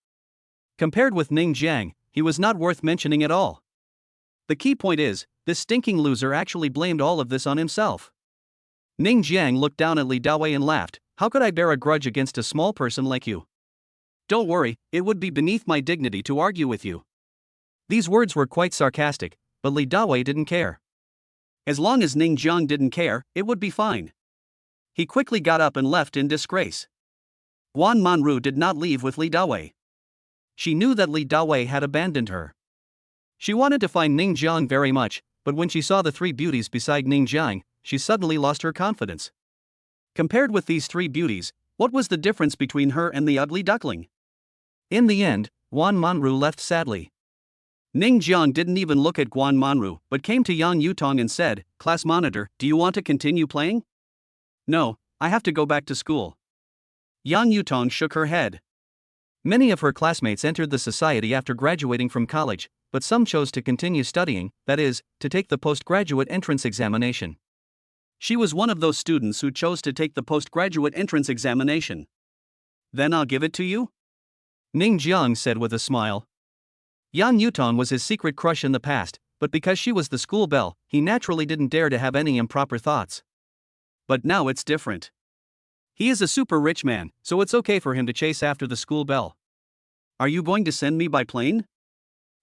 Compared with Ning Jiang, he was not worth mentioning at all. The key point is, this stinking loser actually blamed all of this on himself. Ning Jiang looked down at Li Dawei and laughed. How could I bear a grudge against a small person like you? Don't worry, it would be beneath my dignity to argue with you. These words were quite sarcastic, but Li Dawei didn't care. As long as Ning Jiang didn't care, it would be fine. He quickly got up and left in disgrace. Guan Manru did not leave with Li Dawei. She knew that Li Dawei had abandoned her. She wanted to find Ning Jiang very much, but when she saw the three beauties beside Ning Jiang, she suddenly lost her confidence. Compared with these three beauties, what was the difference between her and the ugly duckling? In the end, Guan Manru left sadly. Ning Jiang didn't even look at Guan Manru, but came to Yang Yutong and said, "Class monitor, do you want to continue playing?" "No, I have to go back to school." Yang Yutong shook her head. Many of her classmates entered the society after graduating from college, but some chose to continue studying, that is, to take the postgraduate entrance examination. She was one of those students who chose to take the postgraduate entrance examination. "Then I'll give it to you?" Ning Jiang said with a smile. Yang Yutong was his secret crush in the past, but because she was the school belle, he naturally didn't dare to have any improper thoughts. But now it's different. He is a super rich man, so it's okay for him to chase after the school belle. "Are you going to send me by plane?"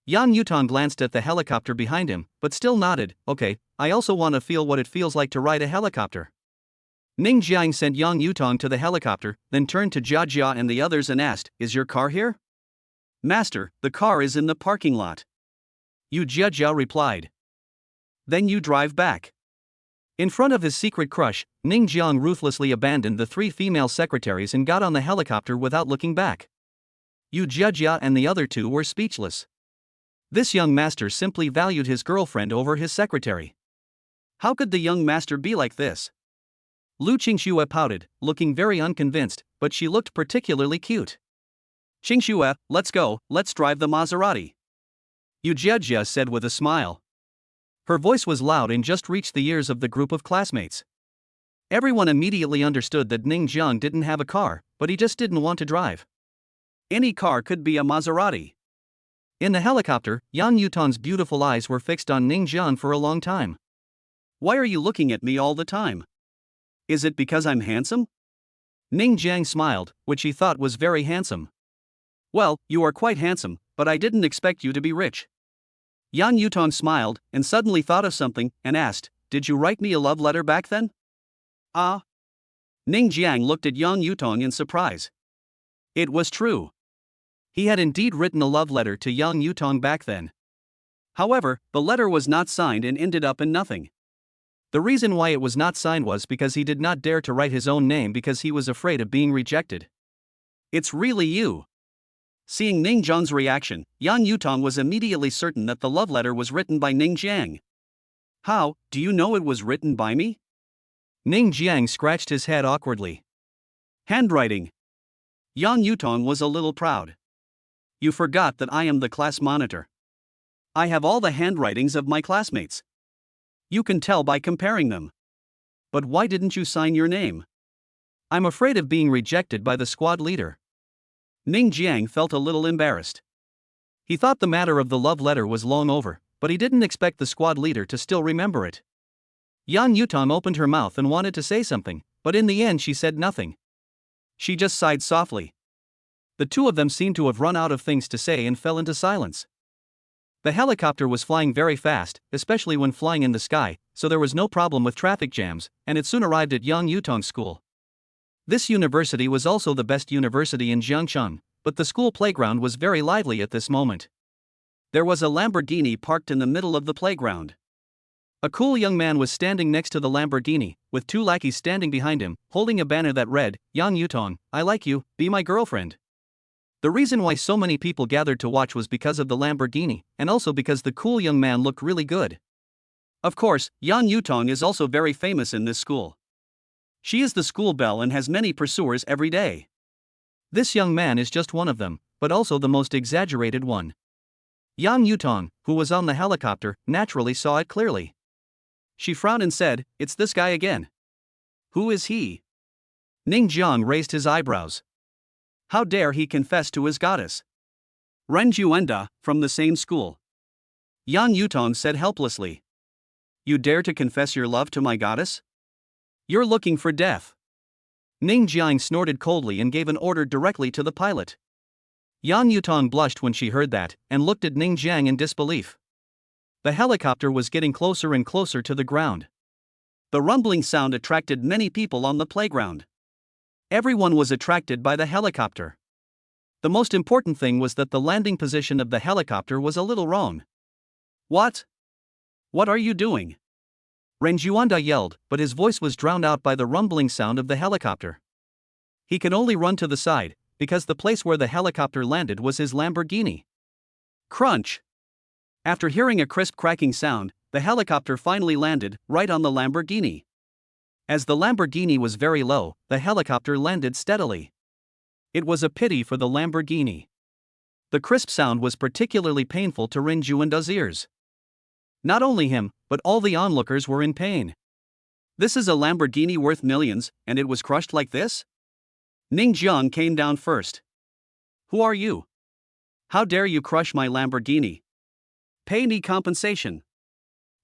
Yang Yutong glanced at the helicopter behind him, but still nodded. "Okay, I also want to feel what it feels like to ride a helicopter." Ning Jiang sent Yang Yutong to the helicopter, then turned to Jia Jia and the others and asked, "Is your car here?" "Master, the car is in the parking lot." Yu Jia Jia replied. "Then you drive back." In front of his secret crush, Ning Jiang ruthlessly abandoned the three female secretaries and got on the helicopter without looking back. Yu Jia Jia and the other two were speechless. This young master simply valued his girlfriend over his secretary. How could the young master be like this? Lu Qingxue pouted, looking very unconvinced, but she looked particularly cute. "Qingxue, let's go, let's drive the Maserati," Yu Jia Jia said with a smile. Her voice was loud and just reached the ears of the group of classmates. Everyone immediately understood that Ning Jiang didn't have a car, but he just didn't want to drive. Any car could be a Maserati. In the helicopter, Yang Yutong's beautiful eyes were fixed on Ning Jiang for a long time. "Why are you looking at me all the time? Is it because I'm handsome?" Ning Jiang smiled, which he thought was very handsome. "Well, you are quite handsome, but I didn't expect you to be rich." Yang Yutong smiled, and suddenly thought of something, and asked, "Did you write me a love letter back then?" "Ah." Ning Jiang looked at Yang Yutong in surprise. It was true. He had indeed written a love letter to Yang Yutong back then. However, the letter was not signed and ended up in nothing. The reason why it was not signed was because he did not dare to write his own name because he was afraid of being rejected. "It's really you." Seeing Ning Jiang's reaction, Yang Yutong was immediately certain that the love letter was written by Ning Jiang. "How, do you know it was written by me?" Ning Jiang scratched his head awkwardly. "Handwriting." Yang Yutong was a little proud. "You forgot that I am the class monitor. I have all the handwritings of my classmates. You can tell by comparing them. But why didn't you sign your name?" "I'm afraid of being rejected by the squad leader." Ning Jiang felt a little embarrassed. He thought the matter of the love letter was long over, but he didn't expect the squad leader to still remember it. Yang Yutong opened her mouth and wanted to say something, but in the end she said nothing. She just sighed softly. The two of them seemed to have run out of things to say and fell into silence. The helicopter was flying very fast, especially when flying in the sky, so there was no problem with traffic jams, and it soon arrived at Yang Yutong's school. This university was also the best university in Jiangcheng, but the school playground was very lively at this moment. There was a Lamborghini parked in the middle of the playground. A cool young man was standing next to the Lamborghini, with two lackeys standing behind him, holding a banner that read, "Yang Yutong, I like you, be my girlfriend." The reason why so many people gathered to watch was because of the Lamborghini, and also because the cool young man looked really good. Of course, Yang Yutong is also very famous in this school. She is the school belle and has many pursuers every day. This young man is just one of them, but also the most exaggerated one. Yang Yutong, who was on the helicopter, naturally saw it clearly. She frowned and said, "It's this guy again. Who is he?" Ning Jiang raised his eyebrows. How dare he confess to his goddess? "Ren Juenda, from the same school." Yang Yutong said helplessly. "You dare to confess your love to my goddess?" You're looking for death. Ning Jiang snorted coldly and gave an order directly to the pilot. Yang Yutong blushed when she heard that, and looked at Ning Jiang in disbelief. The helicopter was getting closer and closer to the ground. The rumbling sound attracted many people on the playground. Everyone was attracted by the helicopter. The most important thing was that the landing position of the helicopter was a little wrong. What? What are you doing? Ren Juanda yelled, but his voice was drowned out by the rumbling sound of the helicopter. He could only run to the side, because the place where the helicopter landed was his Lamborghini. Crunch! After hearing a crisp cracking sound, the helicopter finally landed, right on the Lamborghini. As the Lamborghini was very low, the helicopter landed steadily. It was a pity for the Lamborghini. The crisp sound was particularly painful to Ren Juanda's ears. Not only him, but all the onlookers were in pain. This is a Lamborghini worth millions, and it was crushed like this? Ning Jiang came down first. Who are you? How dare you crush my Lamborghini? Pay me compensation.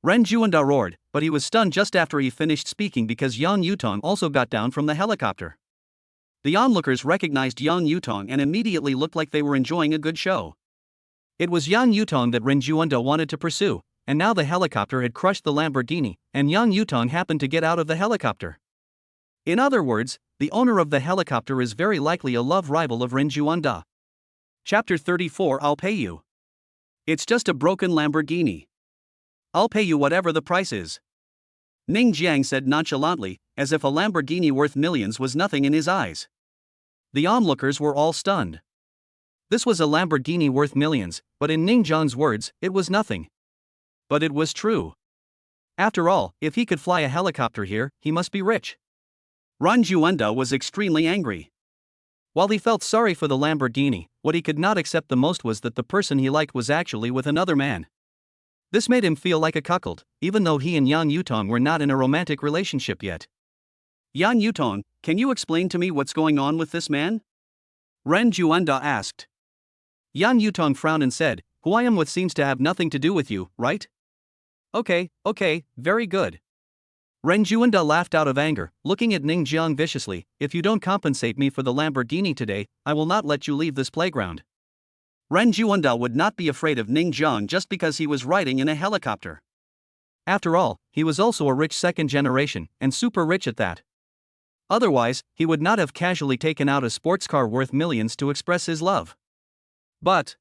Ren Juanda roared, but he was stunned just after he finished speaking because Yang Yutong also got down from the helicopter. The onlookers recognized Yang Yutong and immediately looked like they were enjoying a good show. It was Yang Yutong that Ren Juanda wanted to pursue, and now the helicopter had crushed the Lamborghini, and Yang Yutong happened to get out of the helicopter. In other words, the owner of the helicopter is very likely a love rival of Ren Juanda. Chapter 34 I'll pay you. It's just a broken Lamborghini. I'll pay you whatever the price is. Ning Jiang said nonchalantly, as if a Lamborghini worth millions was nothing in his eyes. The onlookers were all stunned. This was a Lamborghini worth millions, but in Ning Jiang's words, it was nothing. But it was true. After all, if he could fly a helicopter here, he must be rich. Ren Juanda was extremely angry. While he felt sorry for the Lamborghini, what he could not accept the most was that the person he liked was actually with another man. This made him feel like a cuckold, even though he and Yang Yutong were not in a romantic relationship yet. Yang Yutong, can you explain to me what's going on with this man? Ren Juanda asked. Yang Yutong frowned and said, who I am with seems to have nothing to do with you, right? Okay, very good. Ren Juanda laughed out of anger, looking at Ning Jiang viciously. If you don't compensate me for the Lamborghini today, I will not let you leave this playground. Ren Juanda would not be afraid of Ning Jiang just because he was riding in a helicopter. After all, he was also a rich second generation, and super rich at that. Otherwise, he would not have casually taken out a sports car worth millions to express his love. But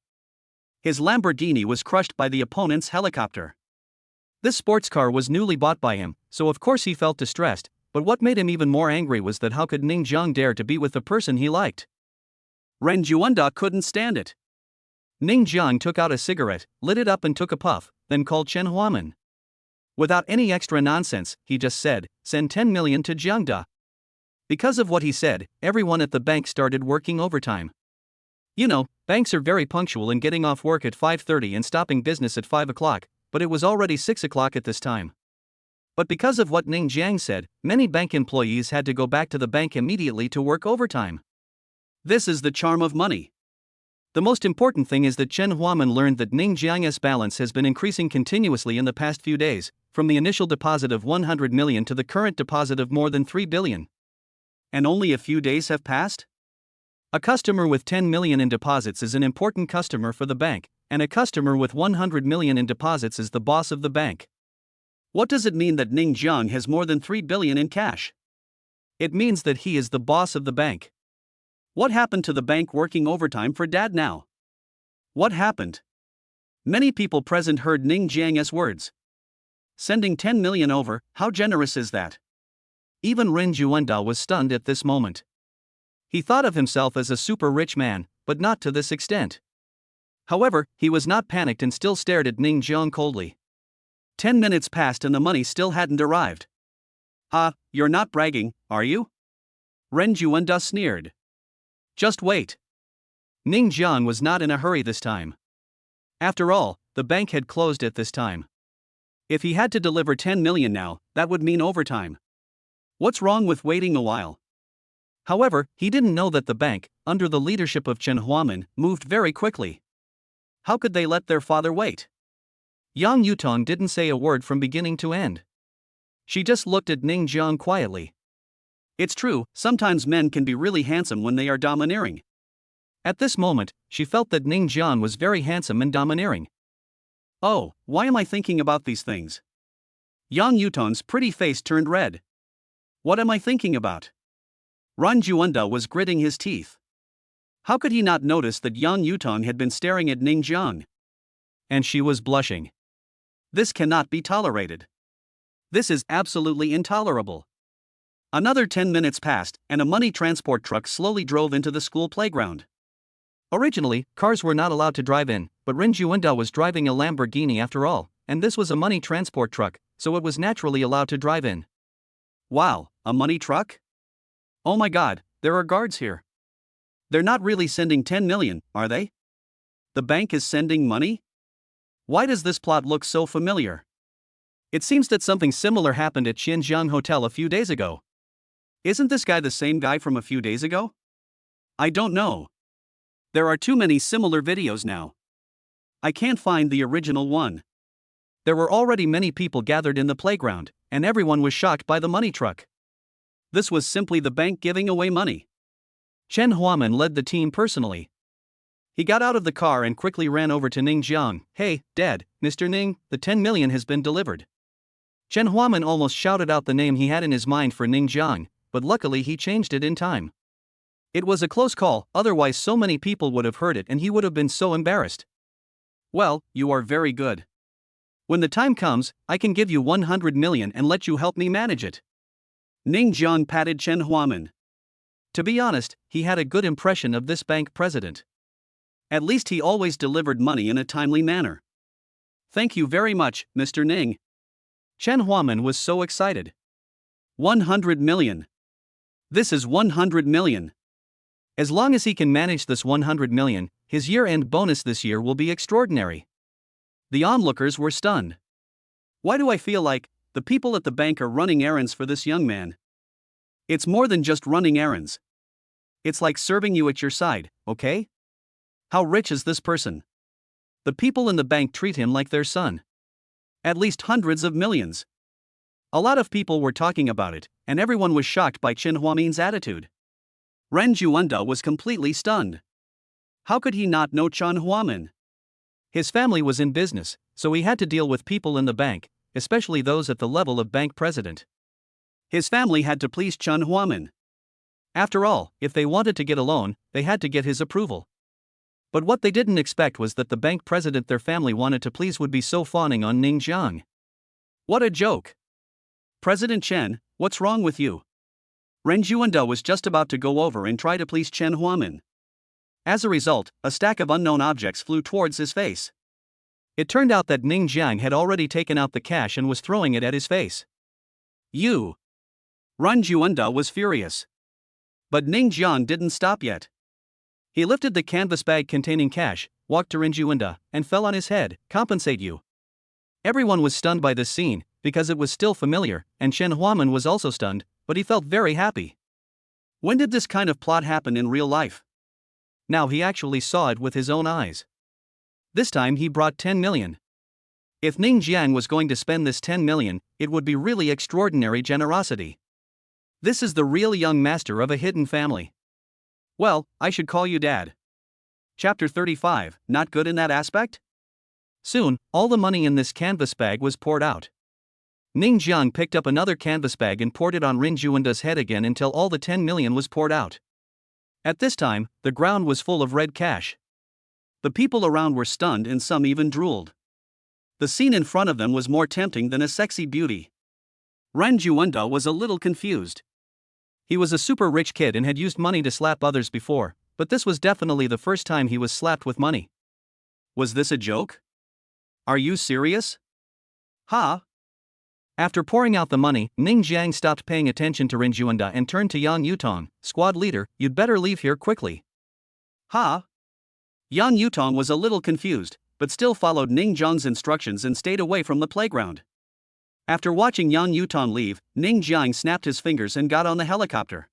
his Lamborghini was crushed by the opponent's helicopter. This sports car was newly bought by him, so of course he felt distressed, but what made him even more angry was that how could Ning Jiang dare to be with the person he liked? Ren Juanda couldn't stand it. Ning Jiang took out a cigarette, lit it up and took a puff, then called Chen Huaman. Without any extra nonsense, he just said, send 10 million to Jiangda. Because of what he said, everyone at the bank started working overtime. You know, banks are very punctual in getting off work at 5:30 and stopping business at 5 o'clock, but it was already 6 o'clock at this time. But because of what Ning Jiang said, many bank employees had to go back to the bank immediately to work overtime. This is the charm of money. The most important thing is that Chen Huaman learned that Ning Jiang's balance has been increasing continuously in the past few days, from the initial deposit of 100 million to the current deposit of more than 3 billion. And only a few days have passed? A customer with 10 million in deposits is an important customer for the bank, and a customer with 100 million in deposits is the boss of the bank. What does it mean that Ning Jiang has more than 3 billion in cash? It means that he is the boss of the bank. What happened to the bank working overtime for Dad now? What happened? Many people present heard Ning Jiang's words. Sending 10 million over, how generous is that? Even Ren Juanda was stunned at this moment. He thought of himself as a super rich man, but not to this extent. However, he was not panicked and still stared at Ning Jiang coldly. 10 minutes passed and the money still hadn't arrived. You're not bragging, are you? Ren Juanda sneered. Just wait. Ning Jiang was not in a hurry this time. After all, the bank had closed at this time. If he had to deliver 10 million now, that would mean overtime. What's wrong with waiting a while? However, he didn't know that the bank, under the leadership of Chen Huaman, moved very quickly. How could they let their father wait? Yang Yutong didn't say a word from beginning to end. She just looked at Ning Jiang quietly. It's true, sometimes men can be really handsome when they are domineering. At this moment, she felt that Ning Jiang was very handsome and domineering. Oh, why am I thinking about these things? Yang Yuton's pretty face turned red. What am I thinking about? Ran Juanda was gritting his teeth. How could he not notice that Yang Yuton had been staring at Ning Jiang? And she was blushing. This cannot be tolerated. This is absolutely intolerable. Another 10 minutes passed, and a money transport truck slowly drove into the school playground. Originally, cars were not allowed to drive in, but Ran Juanda was driving a Lamborghini after all, and this was a money transport truck, so it was naturally allowed to drive in. Wow, a money truck? Oh my god, there are guards here. They're not really sending 10 million, are they? The bank is sending money? Why does this plot look so familiar? It seems that something similar happened at Xinjiang Hotel a few days ago. Isn't this guy the same guy from a few days ago? I don't know. There are too many similar videos now. I can't find the original one. There were already many people gathered in the playground, and everyone was shocked by the money truck. This was simply the bank giving away money. Chen Huaman led the team personally. He got out of the car and quickly ran over to Ning Jiang. Hey, Dad, Mr. Ning, the 10 million has been delivered. Chen Huaman almost shouted out the name he had in his mind for Ning Jiang, but luckily he changed it in time. It was a close call, otherwise so many people would have heard it and he would have been so embarrassed. Well, you are very good. When the time comes, I can give you 100 million and let you help me manage it. Ning Jiang patted Chen Huaman. To be honest, he had a good impression of this bank president. At least he always delivered money in a timely manner. Thank you very much, Mr. Ning. Chen Huaman was so excited. 100 million. This is 100 million. As long as he can manage this 100 million, his year-end bonus this year will be extraordinary. The onlookers were stunned. Why do I feel like the people at the bank are running errands for this young man? It's more than just running errands. It's like serving you at your side, okay? How rich is this person? The people in the bank treat him like their son. At least hundreds of millions. A lot of people were talking about it, and everyone was shocked by Chen Huamin's attitude. Ran Juanda was completely stunned. How could he not know Chen Huamin? His family was in business, so he had to deal with people in the bank, especially those at the level of bank president. His family had to please Chen Huamin. After all, if they wanted to get a loan, they had to get his approval. But what they didn't expect was that the bank president their family wanted to please would be so fawning on Ning Jiang. What a joke! President Chen, what's wrong with you? Ran Juanda was just about to go over and try to please Chen Huamin. As a result, a stack of unknown objects flew towards his face. It turned out that Ning Jiang had already taken out the cash and was throwing it at his face. You! Ran Juanda was furious. But Ning Jiang didn't stop yet. He lifted the canvas bag containing cash, walked to Ran Juanda, and fell on his head. Compensate you. Everyone was stunned by this scene, because it was still familiar, and Chen Huaman was also stunned, but he felt very happy. When did this kind of plot happen in real life? Now he actually saw it with his own eyes. This time he brought 10 million. If Ning Jiang was going to spend this 10 million, it would be really extraordinary generosity. This is the real young master of a hidden family. Well, I should call you Dad. Chapter 35, not good in that aspect? Soon, all the money in this canvas bag was poured out. Ning Jiang picked up another canvas bag and poured it on Ran Juanda's head again until all the 10 million was poured out. At this time, the ground was full of red cash. The people around were stunned and some even drooled. The scene in front of them was more tempting than a sexy beauty. Ran Juanda was a little confused. He was a super rich kid and had used money to slap others before, but this was definitely the first time he was slapped with money. Was this a joke? Are you serious? Ha! After pouring out the money, Ning Jiang stopped paying attention to Ran Juanda and turned to Yang Yutong. Squad leader, you'd better leave here quickly. Ha! Yang Yutong was a little confused, but still followed Ning Jiang's instructions and stayed away from the playground. After watching Yang Yutong leave, Ning Jiang snapped his fingers and got on the helicopter.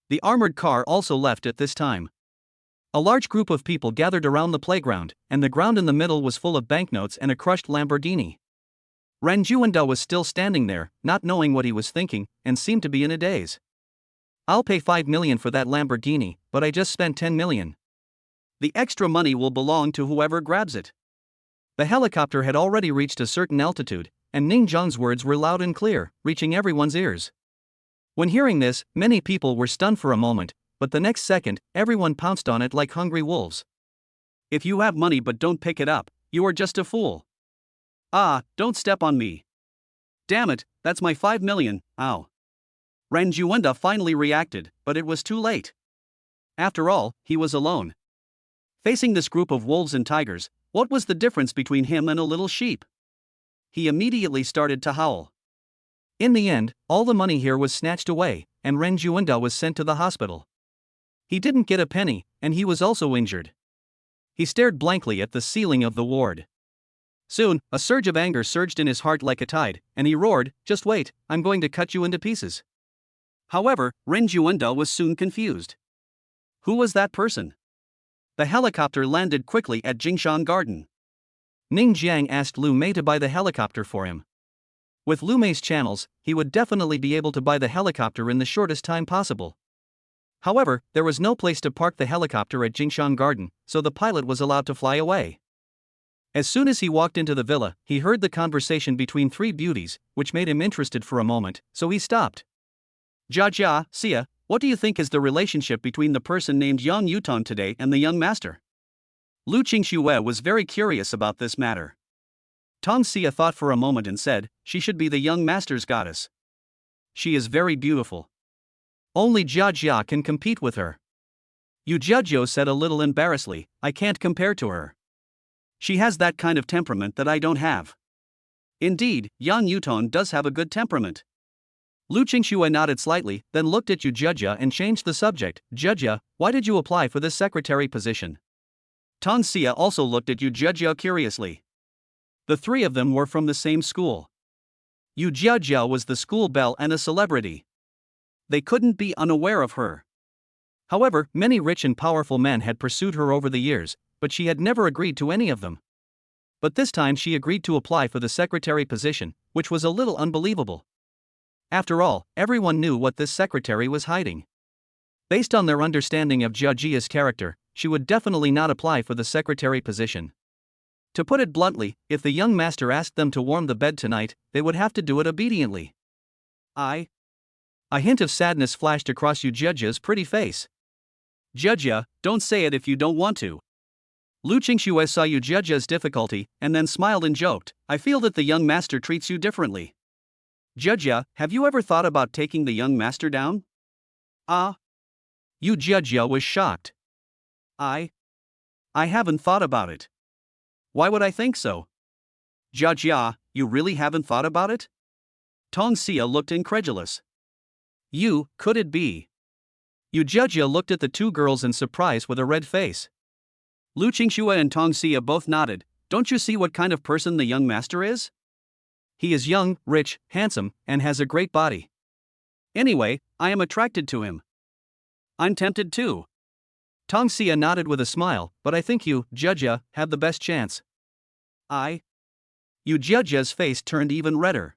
The armored car also left at this time. A large group of people gathered around the playground, and the ground in the middle was full of banknotes and a crushed Lamborghini. Ren Juanda was still standing there, not knowing what he was thinking, and seemed to be in a daze. I'll pay 5 million for that Lamborghini, but I just spent 10 million. The extra money will belong to whoever grabs it. The helicopter had already reached a certain altitude, and Ning Zhang's words were loud and clear, reaching everyone's ears. When hearing this, many people were stunned for a moment, but the next second, everyone pounced on it like hungry wolves. If you have money but don't pick it up, you are just a fool. Ah, don't step on me. Damn it, that's my 5 million, ow. Ren Juanda finally reacted, but it was too late. After all, he was alone. Facing this group of wolves and tigers, what was the difference between him and a little sheep? He immediately started to howl. In the end, all the money here was snatched away, and Ren Juanda was sent to the hospital. He didn't get a penny, and he was also injured. He stared blankly at the ceiling of the ward. Soon, a surge of anger surged in his heart like a tide, and he roared, "Just wait, I'm going to cut you into pieces." However, Ren Juanda was soon confused. Who was that person? The helicopter landed quickly at Jingshan Garden. Ning Jiang asked Lu Mei to buy the helicopter for him. With Lu Mei's channels, he would definitely be able to buy the helicopter in the shortest time possible. However, there was no place to park the helicopter at Jingshan Garden, so the pilot was allowed to fly away. As soon as he walked into the villa, he heard the conversation between three beauties, which made him interested for a moment, so he stopped. Jia, Xia, what do you think is the relationship between the person named Yang Yuton today and the young master? Lu Qingxue was very curious about this matter. Tong Xia thought for a moment and said, she should be the young master's goddess. She is very beautiful. Only Jia can compete with her. Yu Jiao said a little embarrassedly, I can't compare to her. She has that kind of temperament that I don't have. Indeed, Yang Yuton does have a good temperament. Lu Qingxue nodded slightly, then looked at Yu Jia and changed the subject. Jia, why did you apply for this secretary position? Tong Xia also looked at Yu Jia curiously. The three of them were from the same school. Yu Jia was the school belle and a celebrity. They couldn't be unaware of her. However, many rich and powerful men had pursued her over the years, but she had never agreed to any of them. But this time she agreed to apply for the secretary position, which was a little unbelievable. After all, everyone knew what this secretary was hiding. Based on their understanding of Jia's character, she would definitely not apply for the secretary position. To put it bluntly, if the young master asked them to warm the bed tonight, they would have to do it obediently. A hint of sadness flashed across Yu Jia's pretty face. Jia, don't say it if you don't want to. Lu Qingxue saw Yu Jia's difficulty, and then smiled and joked, I feel that the young master treats you differently. Jia, have you ever thought about taking the young master down? Yu Jia was shocked. I haven't thought about it. Why would I think so? Jia, you really haven't thought about it? Tong Xia looked incredulous. Could it be? Yu Jia looked at the two girls in surprise with a red face. Lu Qingxue and Tong Xia both nodded. Don't you see what kind of person the young master is? He is young, rich, handsome, and has a great body. Anyway, I am attracted to him. I'm tempted too. Tong Xia nodded with a smile, but I think you, Jia, have the best chance. Yu Jia's face turned even redder.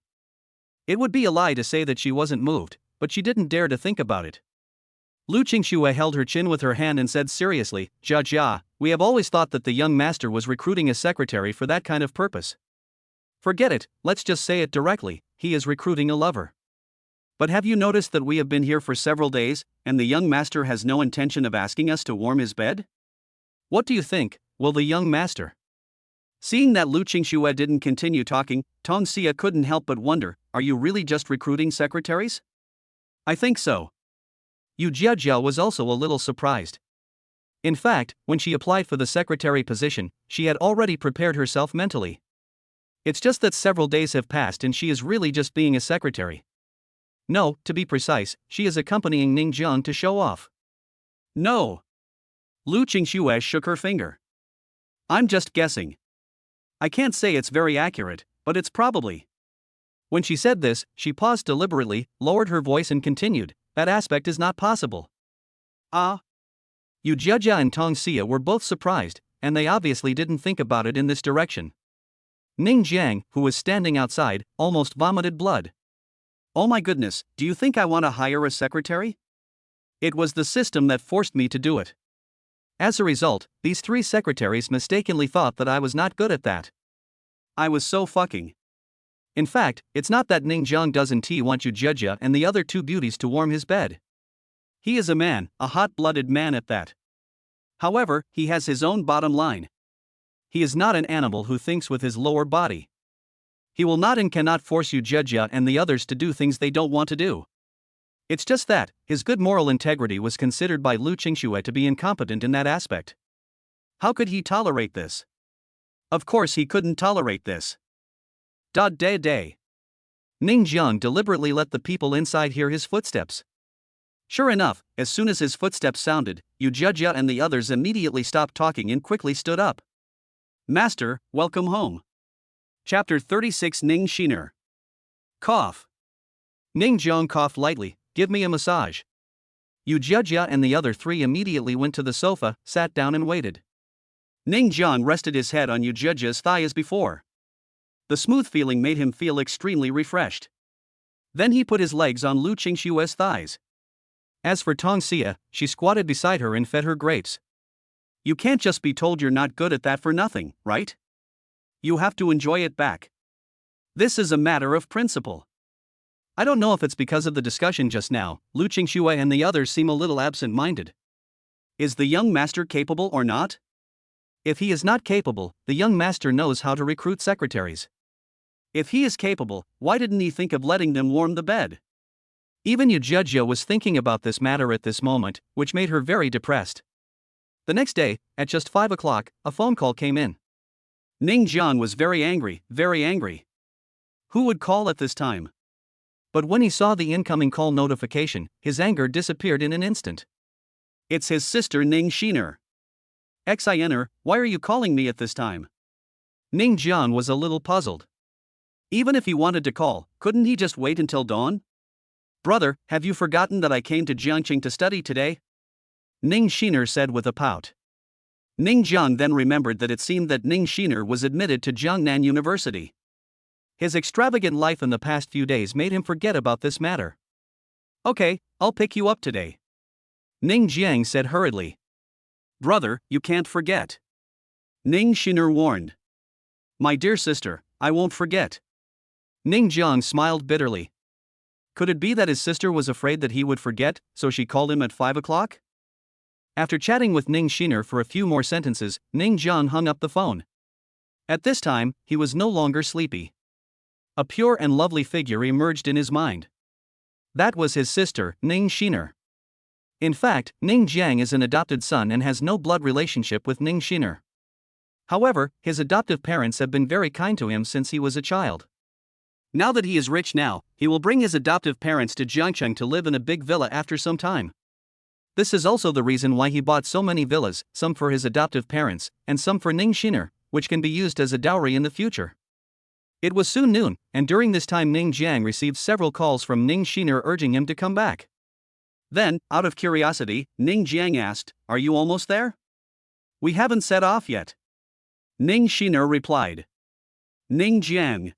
It would be a lie to say that she wasn't moved, but she didn't dare to think about it. Lu Qingxue held her chin with her hand and said seriously, Jia, we have always thought that the young master was recruiting a secretary for that kind of purpose. Forget it, let's just say it directly, he is recruiting a lover. But have you noticed that we have been here for several days, and the young master has no intention of asking us to warm his bed? What do you think, will the young master? Seeing that Lu Qingxue didn't continue talking, Tong Xia couldn't help but wonder, are you really just recruiting secretaries? I think so. Yu Jia was also a little surprised. In fact, when she applied for the secretary position, she had already prepared herself mentally. It's just that several days have passed and she is really just being a secretary. No, to be precise, she is accompanying Ning Jiang to show off. No. Lu Qingxue shook her finger. I'm just guessing. I can't say it's very accurate, but it's probably. When she said this, she paused deliberately, lowered her voice and continued, that aspect is not possible. Yu Jia and Tong Xia were both surprised, and they obviously didn't think about it in this direction. Ning Jiang, who was standing outside, almost vomited blood. Oh my goodness, do you think I want to hire a secretary? It was the system that forced me to do it. As a result, these 3 secretaries mistakenly thought that I was not good at that. I was so fucking. In fact, it's not that Ning Jiang doesn't want Yu Jia and the other 2 beauties to warm his bed. He is a man, a hot-blooded man at that. However, he has his own bottom line. He is not an animal who thinks with his lower body. He will not and cannot force Yu Jia and the others to do things they don't want to do. It's just that, his good moral integrity was considered by Lu Qingxue to be incompetent in that aspect. How could he tolerate this? Of course he couldn't tolerate this. Day. Ning Jiang deliberately let the people inside hear his footsteps. Sure enough, as soon as his footsteps sounded, Yu Jia and the others immediately stopped talking and quickly stood up. Master, welcome home. Chapter 36 Ning Shiner. Cough. Ning Jiang coughed lightly. Give me a massage. Yu Jia and the other 3 immediately went to the sofa, sat down and waited. Ning Jiang rested his head on Yu Jia's thigh as before. The smooth feeling made him feel extremely refreshed. Then he put his legs on Lu Qingxue's thighs. As for Tong Xia, she squatted beside her and fed her grapes. You can't just be told you're not good at that for nothing, right? You have to enjoy it back. This is a matter of principle. I don't know if it's because of the discussion just now, Lu Qingxue and the others seem a little absent-minded. Is the young master capable or not? If he is not capable, the young master knows how to recruit secretaries. If he is capable, why didn't he think of letting them warm the bed? Even Yu Jia was thinking about this matter at this moment, which made her very depressed. The next day, at just 5 o'clock, a phone call came in. Ning Jiang was very angry, very angry. Who would call at this time? But when he saw the incoming call notification, his anger disappeared in an instant. It's his sister Ning Shiner. Xiner, why are you calling me at this time? Ning Jiang was a little puzzled. Even if he wanted to call, couldn't he just wait until dawn? Brother, have you forgotten that I came to Jiangqing to study today? Ning Shiner said with a pout. Ning Jiang then remembered that it seemed that Ning Shiner was admitted to Jiangnan University. His extravagant life in the past few days made him forget about this matter. Okay, I'll pick you up today. Ning Jiang said hurriedly. Brother, you can't forget. Ning Shiner warned. My dear sister, I won't forget. Ning Jiang smiled bitterly. Could it be that his sister was afraid that he would forget, so she called him at 5 o'clock? After chatting with Ning Shiner for a few more sentences, Ning Jiang hung up the phone. At this time, he was no longer sleepy. A pure and lovely figure emerged in his mind. That was his sister, Ning Shiner. In fact, Ning Jiang is an adopted son and has no blood relationship with Ning Shiner. However, his adoptive parents have been very kind to him since he was a child. Now that he is rich now, he will bring his adoptive parents to Jiangcheng to live in a big villa after some time. This is also the reason why he bought so many villas, some for his adoptive parents, and some for Ning Shiner, which can be used as a dowry in the future. It was soon noon, and during this time Ning Jiang received several calls from Ning Shiner urging him to come back. Then, out of curiosity, Ning Jiang asked, Are you almost there? We haven't set off yet. Ning Shiner replied. Ning Jiang.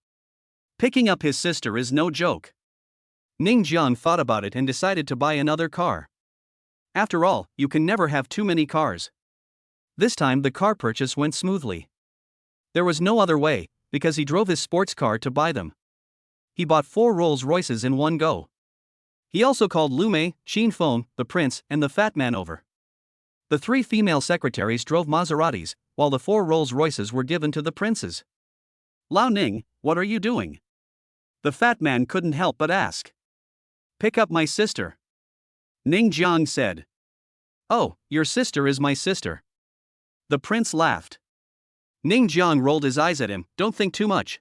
Picking up his sister is no joke. Ning Jiang thought about it and decided to buy another car. After all, you can never have too many cars. This time the car purchase went smoothly. There was no other way, because he drove his sports car to buy them. He bought 4 Rolls-Royces in one go. He also called Lu Mei, Xin Feng, the prince, and the fat man over. The 3 female secretaries drove Maseratis, while the 4 Rolls-Royces were given to the princes. Lao Ning, what are you doing? The fat man couldn't help but ask. Pick up my sister. Ning Jiang said. Oh, your sister is my sister. The prince laughed. Ning Jiang rolled his eyes at him, don't think too much.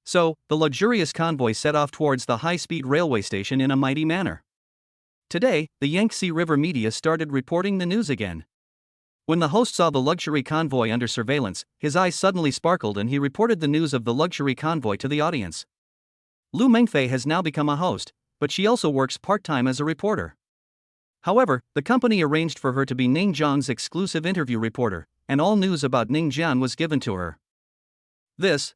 So, the luxurious convoy set off towards the high-speed railway station in a mighty manner. Today, the Yangtze River media started reporting the news again. When the host saw the luxury convoy under surveillance, his eyes suddenly sparkled and he reported the news of the luxury convoy to the audience. Lu Mengfei has now become a host, but she also works part-time as a reporter. However, the company arranged for her to be Ning Jiang's exclusive interview reporter, and all news about Ning Jiang was given to her. This.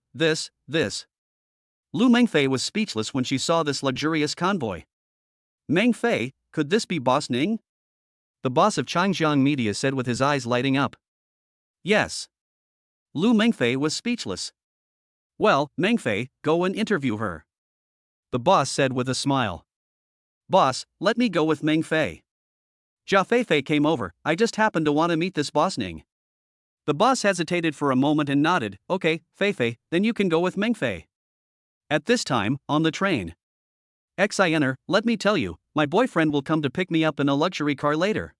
Lu Mengfei was speechless when she saw this luxurious convoy. Mengfei, could this be Boss Ning? The boss of Changjiang Media said with his eyes lighting up. Yes. Lu Mengfei was speechless. Well, Mengfei, go and interview her. The boss said with a smile. Boss, let me go with Mengfei. Jia Feifei came over. I just happened to want to meet this Boss Ning. The boss hesitated for a moment and nodded. Okay, Feifei, then you can go with Mengfei. At this time, on the train. Xiner, let me tell you, my boyfriend will come to pick me up in a luxury car later.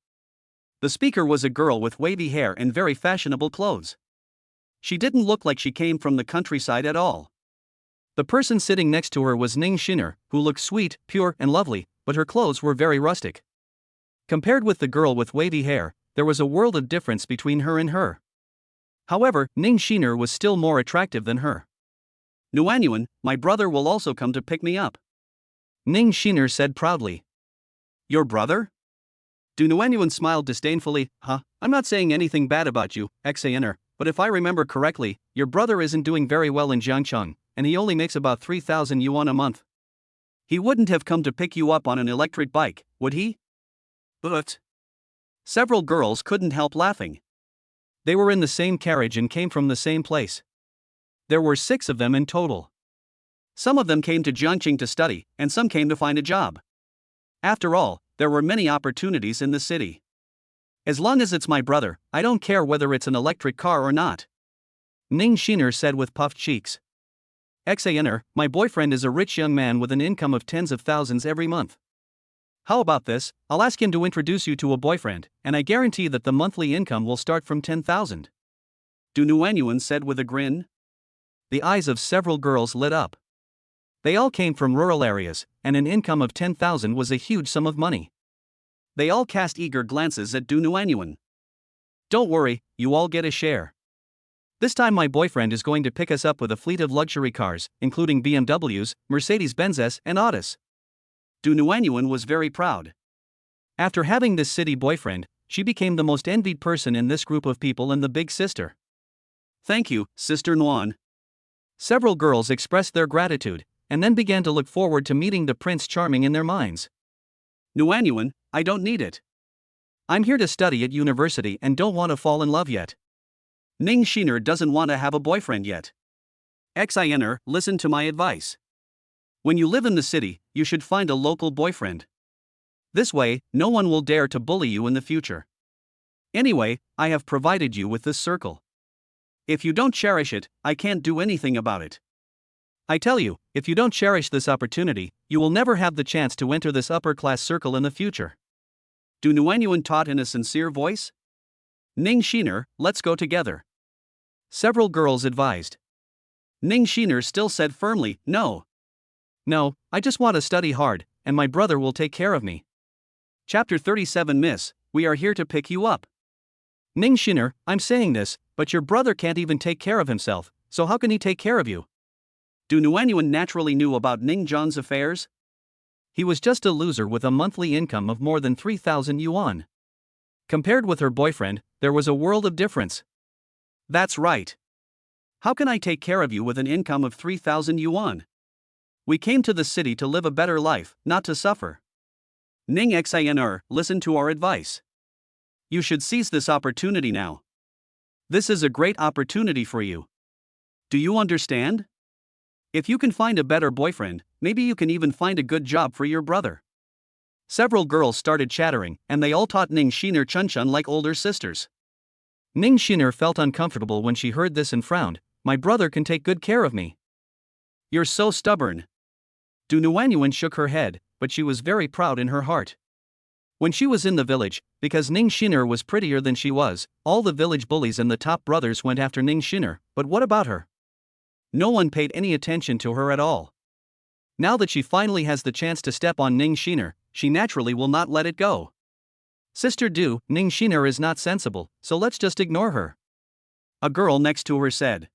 The speaker was a girl with wavy hair and very fashionable clothes. She didn't look like she came from the countryside at all. The person sitting next to her was Ning Xiner, who looked sweet, pure, and lovely, but her clothes were very rustic. Compared with the girl with wavy hair, there was a world of difference between her and her. However, Ning Xiner was still more attractive than her. Nuanyuan, my brother will also come to pick me up. Ning Xiner said proudly. Your brother? Du Nuanyuan smiled disdainfully. I'm not saying anything bad about you, Xiner, but if I remember correctly, your brother isn't doing very well in Jiangcheng, and he only makes about 3,000 yuan a month. He wouldn't have come to pick you up on an electric bike, would he? But several girls couldn't help laughing. They were in the same carriage and came from the same place. There were 6 of them in total. Some of them came to Jiangcheng to study, and some came to find a job. After all, there were many opportunities in the city. As long as it's my brother, I don't care whether it's an electric car or not. Ning Xiner said with puffed cheeks. Xiner, my boyfriend is a rich young man with an income of tens of thousands every month. How about this? I'll ask him to introduce you to a boyfriend, and I guarantee that the monthly income will start from 10,000. Du Nuanyuan said with a grin. The eyes of several girls lit up. They all came from rural areas, and an income of 10,000 was a huge sum of money. They all cast eager glances at Du Nuanyuan. Don't worry, you all get a share. This time my boyfriend is going to pick us up with a fleet of luxury cars, including BMWs, Mercedes-Benzes, and Audis. Du Nuanyuan was very proud. After having this city boyfriend, she became the most envied person in this group of people and the big sister. Thank you, Sister Nuan. Several girls expressed their gratitude, and then began to look forward to meeting the Prince Charming in their minds. Nuanyuan, I don't need it. I'm here to study at university and don't want to fall in love yet. Ning Xiner doesn't want to have a boyfriend yet. Xiner, listen to my advice. When you live in the city, you should find a local boyfriend. This way, no one will dare to bully you in the future. Anyway, I have provided you with this circle. If you don't cherish it, I can't do anything about it. I tell you, if you don't cherish this opportunity, you will never have the chance to enter this upper-class circle in the future. Du Nuanyuan taught in a sincere voice. Ning Xiner, let's go together. Several girls advised. Ning Xiner still said firmly, No, I just want to study hard, and my brother will take care of me. Chapter 37 Miss, we are here to pick you up. Ning Xiner, I'm saying this, but your brother can't even take care of himself, so how can he take care of you? Du Nuanyuan naturally knew about Ning Zhang's affairs. He was just a loser with a monthly income of more than 3,000 yuan. Compared with her boyfriend, there was a world of difference. That's right. How can I take care of you with an income of 3,000 yuan? We came to the city to live a better life, not to suffer. Ning Xiner, listen to our advice. You should seize this opportunity now. This is a great opportunity for you. Do you understand? If you can find a better boyfriend, maybe you can even find a good job for your brother. Several girls started chattering, and they all taught Ning Xiner Chunchun like older sisters. Ning Xiner felt uncomfortable when she heard this and frowned. My brother can take good care of me. You're so stubborn. Du Nuanyuan shook her head, but she was very proud in her heart. When she was in the village, because Ning Xiner was prettier than she was, all the village bullies and the top brothers went after Ning Xiner, but what about her? No one paid any attention to her at all. Now that she finally has the chance to step on Ning Xiner, she naturally will not let it go. Sister Du, Ning Xiner is not sensible, so let's just ignore her. A girl next to her said.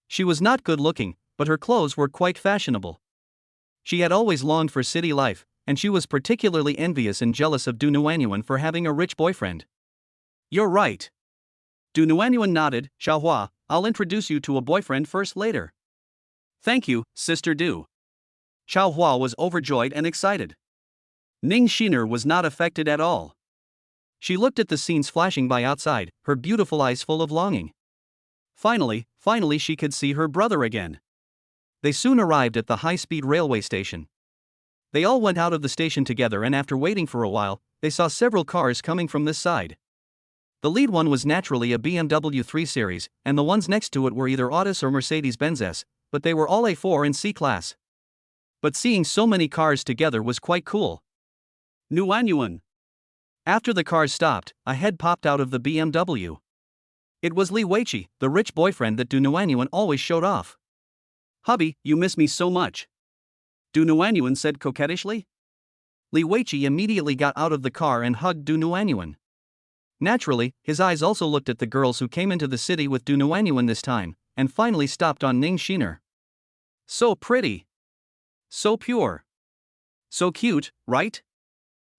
She was not good looking, but her clothes were quite fashionable. She had always longed for city life, and she was particularly envious and jealous of Du Nuanyuan for having a rich boyfriend. You're right. Du Nuanyuan nodded. Xiaohua, I'll introduce you to a boyfriend first later. Thank you, Sister Du. Chao Hua was overjoyed and excited. Ning Shiner was not affected at all. She looked at the scenes flashing by outside, her beautiful eyes full of longing. Finally she could see her brother again. They soon arrived at the high-speed railway station. They all went out of the station together, and after waiting for a while, they saw several cars coming from this side. The lead one was naturally a BMW 3 Series, and the ones next to it were either Audis or Mercedes-Benz S, but they were all A4 and C class. But seeing so many cars together was quite cool. Nuanyuan. After the cars stopped, a head popped out of the BMW. It was Li Weiqi, the rich boyfriend that Du Nuanyuan always showed off. Hubby, you miss me so much. Du Nuanyuan said coquettishly. Li Weiqi immediately got out of the car and hugged Du Nuanyuan. Naturally, his eyes also looked at the girls who came into the city with Du Nuanyuan this time, and finally stopped on Ning Shiner. So pretty. So pure. So cute, right?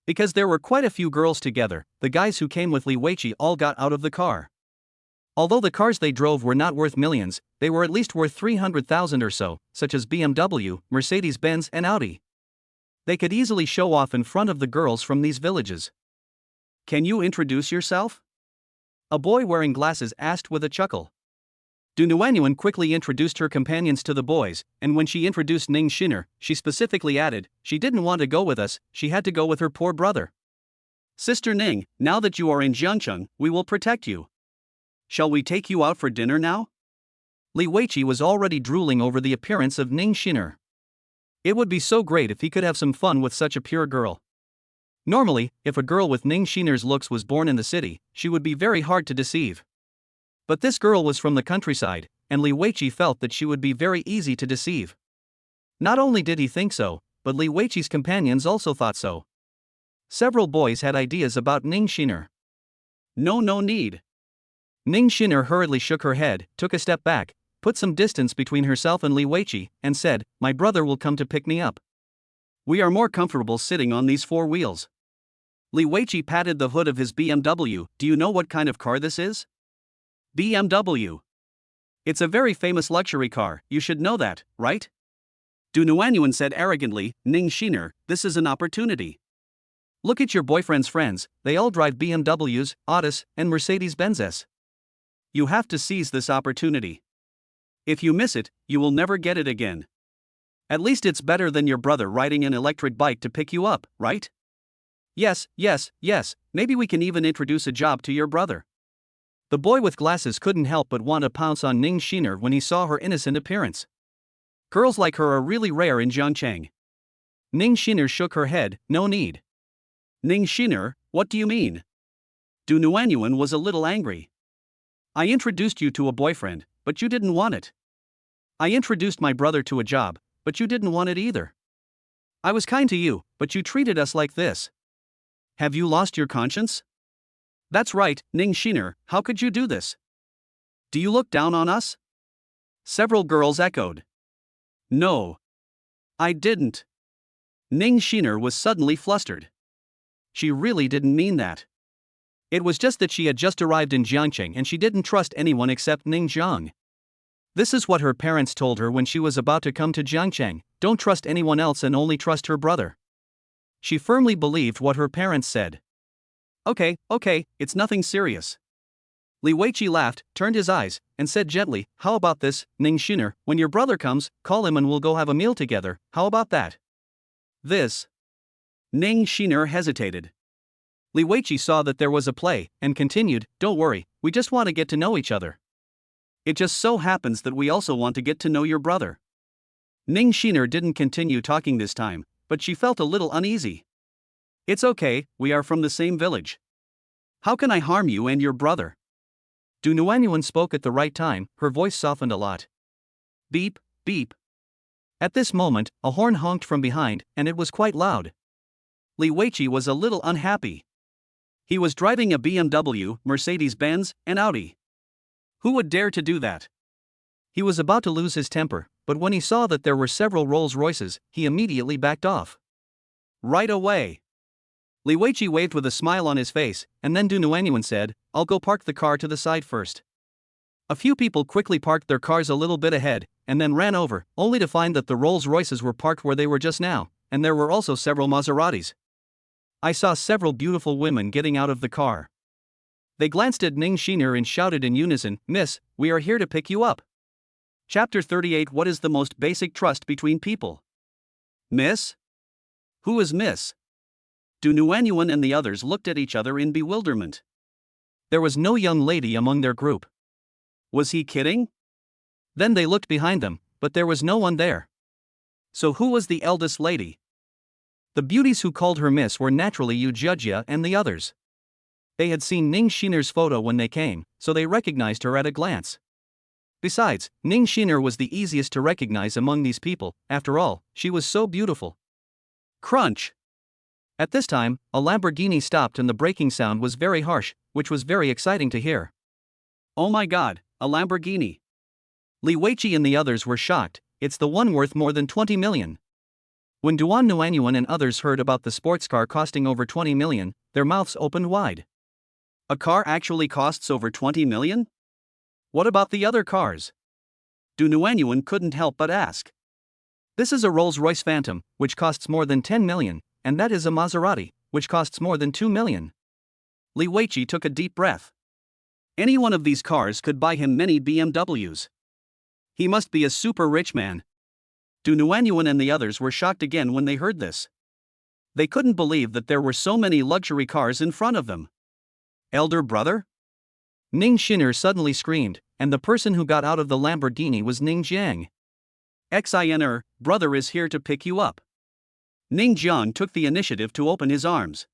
Because there were quite a few girls together, the guys who came with Li Weiqi all got out of the car. Although the cars they drove were not worth millions, they were at least worth 300,000 or so, such as BMW, Mercedes-Benz and Audi. They could easily show off in front of the girls from these villages. Can you introduce yourself? A boy wearing glasses asked with a chuckle. Du Nuanyuan quickly introduced her companions to the boys, and when she introduced Ning Shiner, she specifically added, she didn't want to go with us, she had to go with her poor brother. Sister Ning, now that you are in Jiangcheng, we will protect you. Shall we take you out for dinner now? Li Weiqi was already drooling over the appearance of Ning Shiner. It would be so great if he could have some fun with such a pure girl. Normally, if a girl with Ning Shiner's looks was born in the city, she would be very hard to deceive. But this girl was from the countryside, and Li Weiqi felt that she would be very easy to deceive. Not only did he think so, but Li Weiqi's companions also thought so. Several boys had ideas about Ning Shiner. No need. Ning Shiner hurriedly shook her head, took a step back, put some distance between herself and Li Weiqi, and said, my brother will come to pick me up. We are more comfortable sitting on these four wheels. Li Weiqi patted the hood of his BMW. Do you know what kind of car this is? BMW. It's a very famous luxury car, you should know that, right? Du Nuanyuan said arrogantly, Ning Shiner, this is an opportunity. Look at your boyfriend's friends, they all drive BMWs, Audis, and Mercedes-Benz S. You have to seize this opportunity. If you miss it, you will never get it again. At least it's better than your brother riding an electric bike to pick you up, right? Yes, maybe we can even introduce a job to your brother. The boy with glasses couldn't help but want to pounce on Ning Shiner when he saw her innocent appearance. Girls like her are really rare in Jiangcheng. Ning Shiner shook her head, no need. Ning Shiner, what do you mean? Du Nuanyuan was a little angry. I introduced you to a boyfriend, but you didn't want it. I introduced my brother to a job, but you didn't want it either. I was kind to you, but you treated us like this. Have you lost your conscience? That's right, Ning Shiner, how could you do this? Do you look down on us? Several girls echoed. No. I didn't. Ning Shiner was suddenly flustered. She really didn't mean that. It was just that she had just arrived in Jiangcheng and she didn't trust anyone except Ning Zhang. This is what her parents told her when she was about to come to Jiangcheng, don't trust anyone else and only trust her brother. She firmly believed what her parents said. Okay, it's nothing serious. Li Weiqi laughed, turned his eyes, and said gently, how about this, Ning Shiner, when your brother comes, call him and we'll go have a meal together, how about that? This. Ning Shiner hesitated. Li Weiqi saw that there was a play, and continued, don't worry, we just want to get to know each other. It just so happens that we also want to get to know your brother. Ning Shiner didn't continue talking this time, but she felt a little uneasy. It's okay, we are from the same village. How can I harm you and your brother? Du Nuanyuan spoke at the right time, her voice softened a lot. Beep, beep. At this moment, a horn honked from behind, and it was quite loud. Li Weiqi was a little unhappy. He was driving a BMW, Mercedes-Benz, and Audi. Who would dare to do that? He was about to lose his temper, but when he saw that there were several Rolls-Royces, he immediately backed off. Right away. Li Weiqi waved with a smile on his face, and then Du Nuanyuan said, I'll go park the car to the side first. A few people quickly parked their cars a little bit ahead, and then ran over, only to find that the Rolls-Royces were parked where they were just now, and there were also several Maseratis. I saw several beautiful women getting out of the car. They glanced at Ning Shiner and shouted in unison, "Miss, we are here to pick you up." Chapter 38. What is the most basic trust between people? Miss? Who is Miss? Du Nuanyuan and the others looked at each other in bewilderment. There was no young lady among their group. Was he kidding? Then they looked behind them, but there was no one there. So who was the eldest lady? The beauties who called her Miss were naturally Yu Jujia and the others. They had seen Ning Shiner's photo when they came, so they recognized her at a glance. Besides, Ning Shiner was the easiest to recognize among these people. After all, she was so beautiful. Crunch! At this time, a Lamborghini stopped and the braking sound was very harsh, which was very exciting to hear. Oh my god, a Lamborghini! Li Weiqi and the others were shocked. It's the one worth more than 20 million. When Duan Nuanyuan and others heard about the sports car costing over 20 million, their mouths opened wide. A car actually costs over 20 million? What about the other cars? Du Nuanyuan couldn't help but ask. This is a Rolls-Royce Phantom, which costs more than 10 million, and that is a Maserati, which costs more than 2 million. Li Weiqi took a deep breath. Any one of these cars could buy him many BMWs. He must be a super rich man. Du Nuanyuan and the others were shocked again when they heard this. They couldn't believe that there were so many luxury cars in front of them. Elder brother? Ning Shiner suddenly screamed, and the person who got out of the Lamborghini was Ning Jiang. Xiner, brother is here to pick you up. Ning Jiang took the initiative to open his arms.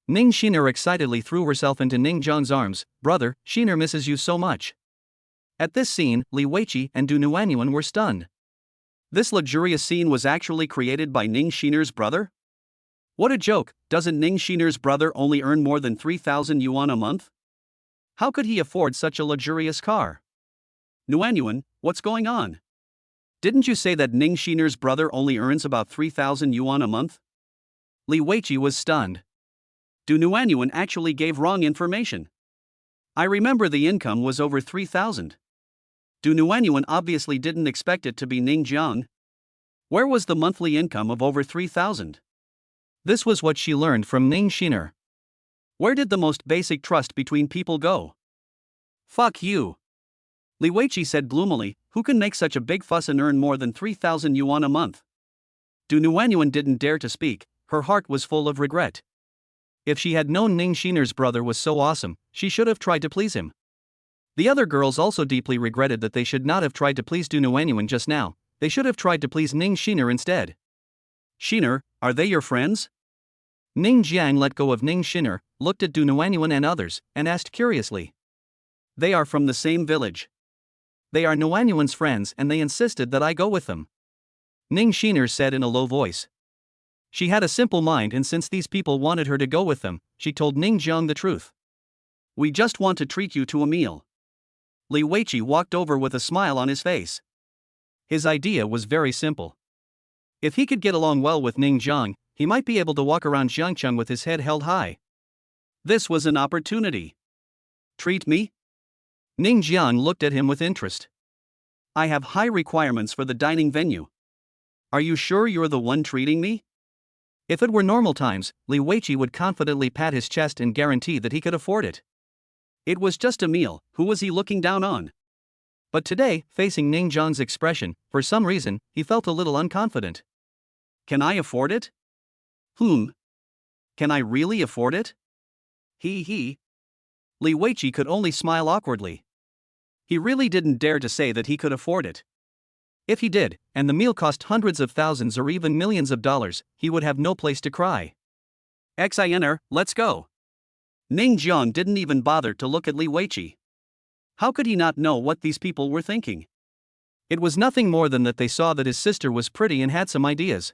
Ning Shiner excitedly threw herself into Ning Jiang's arms. Brother, Shiner misses you so much. At this scene, Li Weiqi and Du Nuanyuan were stunned. This luxurious scene was actually created by Ning Shiner's brother? What a joke, doesn't Ning Shiner's brother only earn more than 3,000 yuan a month? How could he afford such a luxurious car? Nuanyuan, what's going on? Didn't you say that Ning Shiner's brother only earns about 3,000 yuan a month? Li Weiqi was stunned. Du Nuanyuan actually gave wrong information. I remember the income was over 3,000. Du Nuanyuan obviously didn't expect it to be Ning Jiang. Where was the monthly income of over 3,000? This was what she learned from Ning Shiner. Where did the most basic trust between people go? Fuck you. Li Weiqi said gloomily, who can make such a big fuss and earn more than 3,000 yuan a month? Du Nuanyuan didn't dare to speak, her heart was full of regret. If she had known Ning Shiner's brother was so awesome, she should have tried to please him. The other girls also deeply regretted that they should not have tried to please Du Nuanyuan just now. They should have tried to please Ning Shiner instead. Shiner, are they your friends? Ning Jiang let go of Ning Shiner, looked at Du Nuanyuan and others, and asked curiously. They are from the same village. They are Nuanyuan's friends and they insisted that I go with them. Ning Shiner said in a low voice. She had a simple mind and since these people wanted her to go with them, she told Ning Jiang the truth. We just want to treat you to a meal. Li Weiqi walked over with a smile on his face. His idea was very simple. If he could get along well with Ning Jiang, he might be able to walk around Jiangcheng with his head held high. This was an opportunity. Treat me? Ning Jiang looked at him with interest. I have high requirements for the dining venue. Are you sure you're the one treating me? If it were normal times, Li Weiqi would confidently pat his chest and guarantee that he could afford it. It was just a meal, who was he looking down on? But today, facing Ning Jiang's expression, for some reason, he felt a little unconfident. Can I afford it? Can I really afford it? He. Li Weiqi could only smile awkwardly. He really didn't dare to say that he could afford it. If he did, and the meal cost hundreds of thousands or even millions of dollars, he would have no place to cry. Xiner, let's go. Ning Jiang didn't even bother to look at Li Weiqi. How could he not know what these people were thinking? It was nothing more than that they saw that his sister was pretty and had some ideas.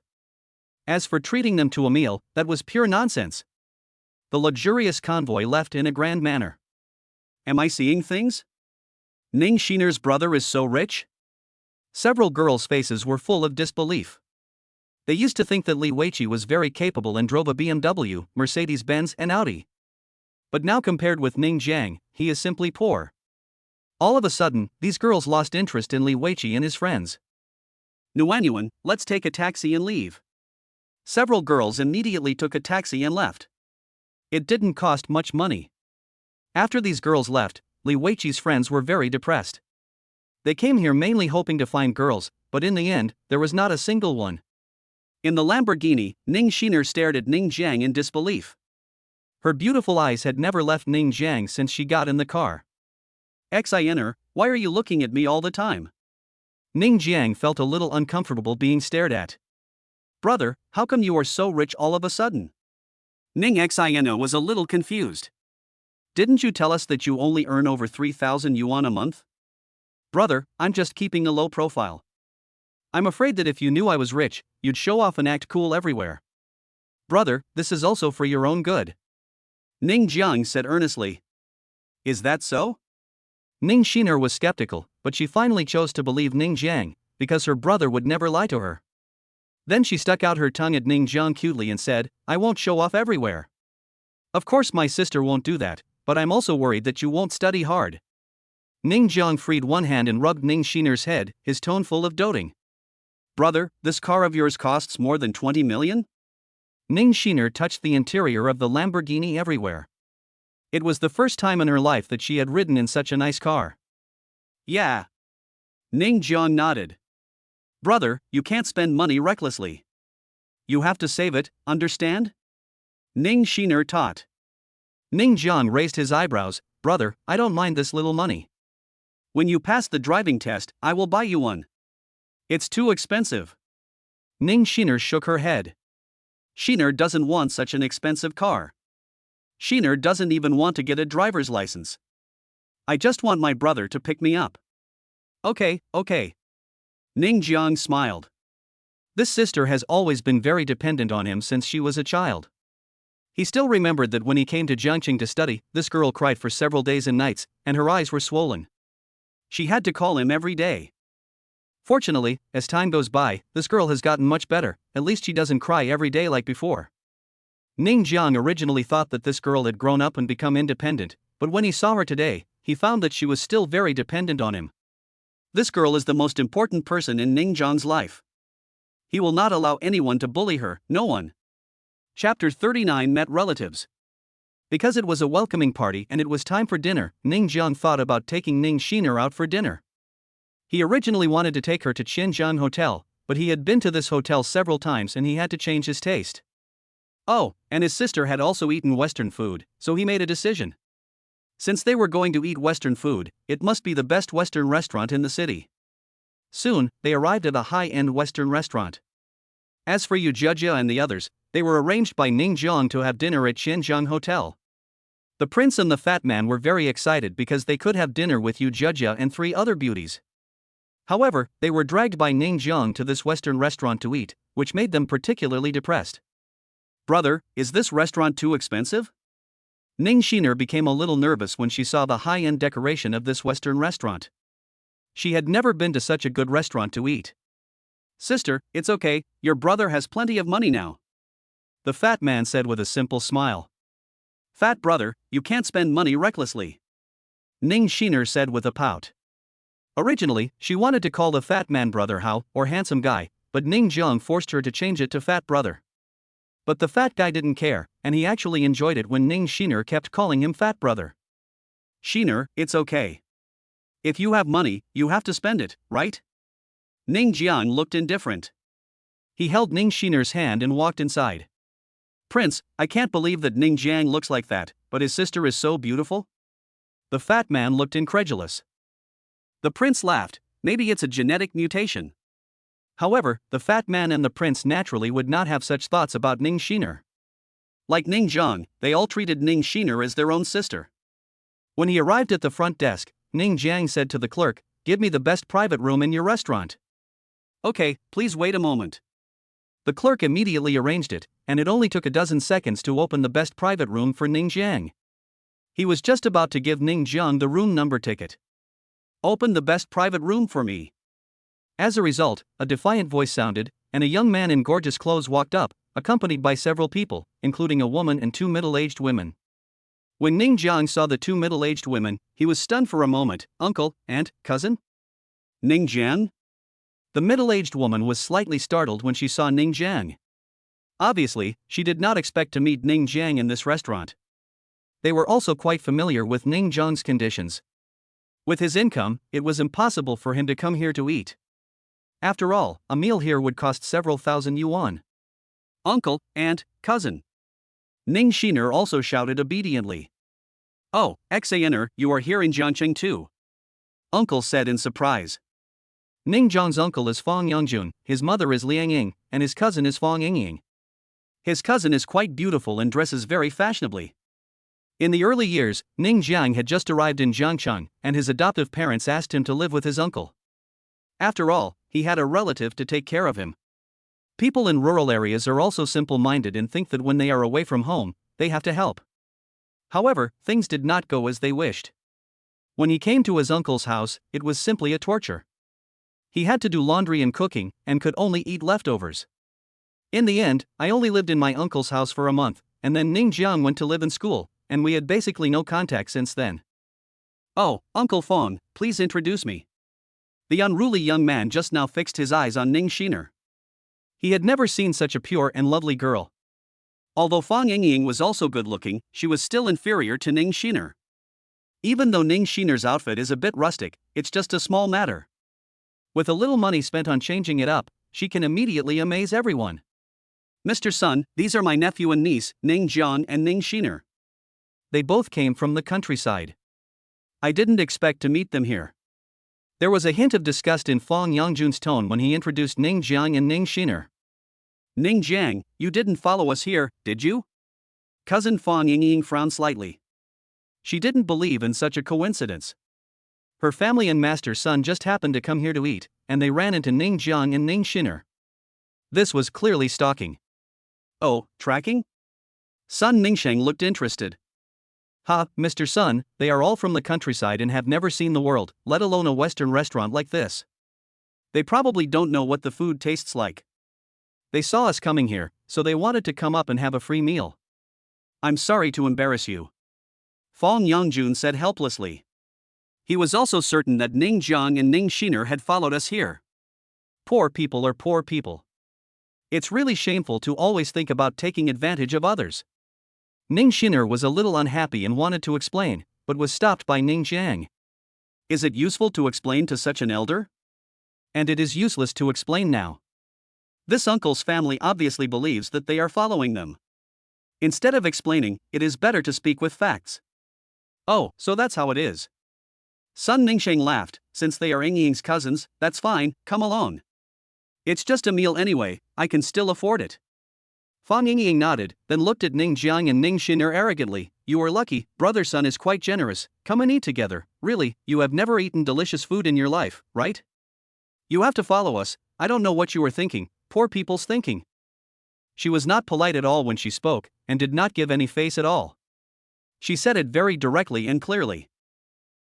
As for treating them to a meal, that was pure nonsense. The luxurious convoy left in a grand manner. Am I seeing things? Ning Shiner's brother is so rich? Several girls' faces were full of disbelief. They used to think that Li Weiqi was very capable and drove a BMW, Mercedes-Benz and Audi. But now compared with Ning Jiang, he is simply poor. All of a sudden, these girls lost interest in Li Weiqi and his friends. Nuanyuan, let's take a taxi and leave. Several girls immediately took a taxi and left. It didn't cost much money. After these girls left, Li Weiqi's friends were very depressed. They came here mainly hoping to find girls, but in the end, there was not a single one. In the Lamborghini, Ning Shiner stared at Ning Jiang in disbelief. Her beautiful eyes had never left Ning Jiang since she got in the car. Xiner, why are you looking at me all the time? Ning Jiang felt a little uncomfortable being stared at. Brother, how come you are so rich all of a sudden? Ning Xiner was a little confused. Didn't you tell us that you only earn over 3,000 yuan a month? Brother, I'm just keeping a low profile. I'm afraid that if you knew I was rich, you'd show off and act cool everywhere. Brother, this is also for your own good. Ning Jiang said earnestly. Is that so? Ning Shiner was skeptical, but she finally chose to believe Ning Jiang, because her brother would never lie to her. Then she stuck out her tongue at Ning Jiang cutely and said, I won't show off everywhere. Of course my sister won't do that, but I'm also worried that you won't study hard. Ning Jiang freed one hand and rubbed Ning Shiner's head, his tone full of doting. Brother, this car of yours costs more than 20 million? Ning Shiner touched the interior of the Lamborghini everywhere. It was the first time in her life that she had ridden in such a nice car. Yeah. Ning Jiang nodded. Brother, you can't spend money recklessly. You have to save it, understand? Ning Shiner taught. Ning Jiang raised his eyebrows. Brother, I don't mind this little money. When you pass the driving test, I will buy you one. It's too expensive. Ning Shiner shook her head. Shiner doesn't want such an expensive car. Shiner doesn't even want to get a driver's license. I just want my brother to pick me up. Okay. Ning Jiang smiled. This sister has always been very dependent on him since she was a child. He still remembered that when he came to Jiangqing to study, this girl cried for several days and nights, and her eyes were swollen. She had to call him every day. Fortunately, as time goes by, this girl has gotten much better, at least she doesn't cry every day like before. Ning Jiang originally thought that this girl had grown up and become independent, but when he saw her today, he found that she was still very dependent on him. This girl is the most important person in Ning Jiang's life. He will not allow anyone to bully her, no one. Chapter 39 Met relatives. Because it was a welcoming party and it was time for dinner, Ning Jiang thought about taking Ning Shiner out for dinner. He originally wanted to take her to Xinjiang Hotel, but he had been to this hotel several times and he had to change his taste. Oh, and his sister had also eaten Western food, so he made a decision. Since they were going to eat Western food, it must be the best Western restaurant in the city. Soon, they arrived at a high-end Western restaurant. As for Yu Jia and the others, they were arranged by Ning Jiang to have dinner at Xinjiang Hotel. The prince and the fat man were very excited because they could have dinner with Yu Jia and 3 other beauties. However, they were dragged by Ning Jiang to this Western restaurant to eat, which made them particularly depressed. Brother, is this restaurant too expensive? Ning Shiner became a little nervous when she saw the high-end decoration of this Western restaurant. She had never been to such a good restaurant to eat. Sister, it's okay, your brother has plenty of money now. The fat man said with a simple smile. Fat brother, you can't spend money recklessly. Ning Shiner said with a pout. Originally, she wanted to call the fat man brother Hao, or handsome guy, but Ning Jiang forced her to change it to fat brother. But the fat guy didn't care, and he actually enjoyed it when Ning Shiner kept calling him fat brother. Shiner, it's okay. If you have money, you have to spend it, right? Ning Jiang looked indifferent. He held Ning Shiner's hand and walked inside. Prince, I can't believe that Ning Jiang looks like that, but his sister is so beautiful? The fat man looked incredulous. The prince laughed. Maybe it's a genetic mutation. However, the fat man and the prince naturally would not have such thoughts about Ning Shiner. Like Ning Jiang, they all treated Ning Shiner as their own sister. When he arrived at the front desk, Ning Jiang said to the clerk, "Give me the best private room in your restaurant." Okay, please wait a moment. The clerk immediately arranged it, and it only took a dozen seconds to open the best private room for Ning Jiang. He was just about to give Ning Jiang the room number ticket. Open the best private room for me. As a result, a defiant voice sounded, and a young man in gorgeous clothes walked up, accompanied by several people, including a woman and 2 middle-aged women. When Ning Jiang saw the two middle-aged women, he was stunned for a moment. Uncle, aunt, cousin? Ning Jiang? The middle-aged woman was slightly startled when she saw Ning Jiang. Obviously, she did not expect to meet Ning Jiang in this restaurant. They were also quite familiar with Ning Jiang's conditions. With his income, it was impossible for him to come here to eat. After all, a meal here would cost several thousand yuan. Uncle, aunt, cousin. Ning Shiner also shouted obediently. Oh, Xaner, you are here in Jiangcheng too. Uncle said in surprise. Ning Jiang's uncle is Fang Yangjun, his mother is Liang Ying, and his cousin is Fang Yingying. His cousin is quite beautiful and dresses very fashionably. In the early years, Ning Jiang had just arrived in Jiangcheng, and his adoptive parents asked him to live with his uncle. After all, he had a relative to take care of him. People in rural areas are also simple-minded and think that when they are away from home, they have to help. However, things did not go as they wished. When he came to his uncle's house, it was simply a torture. He had to do laundry and cooking, and could only eat leftovers. In the end, I only lived in my uncle's house for a month, and then Ning Jiang went to live in school, and we had basically no contact since then. Oh, Uncle Fang, please introduce me. The unruly young man just now fixed his eyes on Ning Shiner. He had never seen such a pure and lovely girl. Although Fang Yingying was also good-looking, she was still inferior to Ning Shiner. Even though Ning Shiner's outfit is a bit rustic, it's just a small matter. With a little money spent on changing it up, she can immediately amaze everyone. Mr. Sun, these are my nephew and niece, Ning Jiang and Ning Shiner. They both came from the countryside. I didn't expect to meet them here. There was a hint of disgust in Fang Yangjun's tone when he introduced Ning Jiang and Ning Shiner. Ning Jiang, you didn't follow us here, did you? Cousin Fang Yingying frowned slightly. She didn't believe in such a coincidence. Her family and master's son just happened to come here to eat, and they ran into Ning Jiang and Ning Shiner. This was clearly stalking. Oh, tracking? Son Ningsheng looked interested. Ha, Mr. Sun, they are all from the countryside and have never seen the world, let alone a Western restaurant like this. They probably don't know what the food tastes like. They saw us coming here, so they wanted to come up and have a free meal. I'm sorry to embarrass you. Fang Yangjun said helplessly. He was also certain that Ning Jiang and Ning Shiner had followed us here. Poor people are poor people. It's really shameful to always think about taking advantage of others. Ning Shiner was a little unhappy and wanted to explain, but was stopped by Ning Jiang. Is it useful to explain to such an elder? And it is useless to explain now. This uncle's family obviously believes that they are following them. Instead of explaining, it is better to speak with facts. Oh, so that's how it is. Sun Ningsheng laughed. Since they are Yingying's cousins, that's fine, come along. It's just a meal anyway, I can still afford it. Fang Yingying nodded, then looked at Ning Jiang and Ning Shiner arrogantly. You are lucky, brother Sun is quite generous, come and eat together. Really, you have never eaten delicious food in your life, right? You have to follow us, I don't know what you are thinking, poor people's thinking. She was not polite at all when she spoke, and did not give any face at all. She said it very directly and clearly.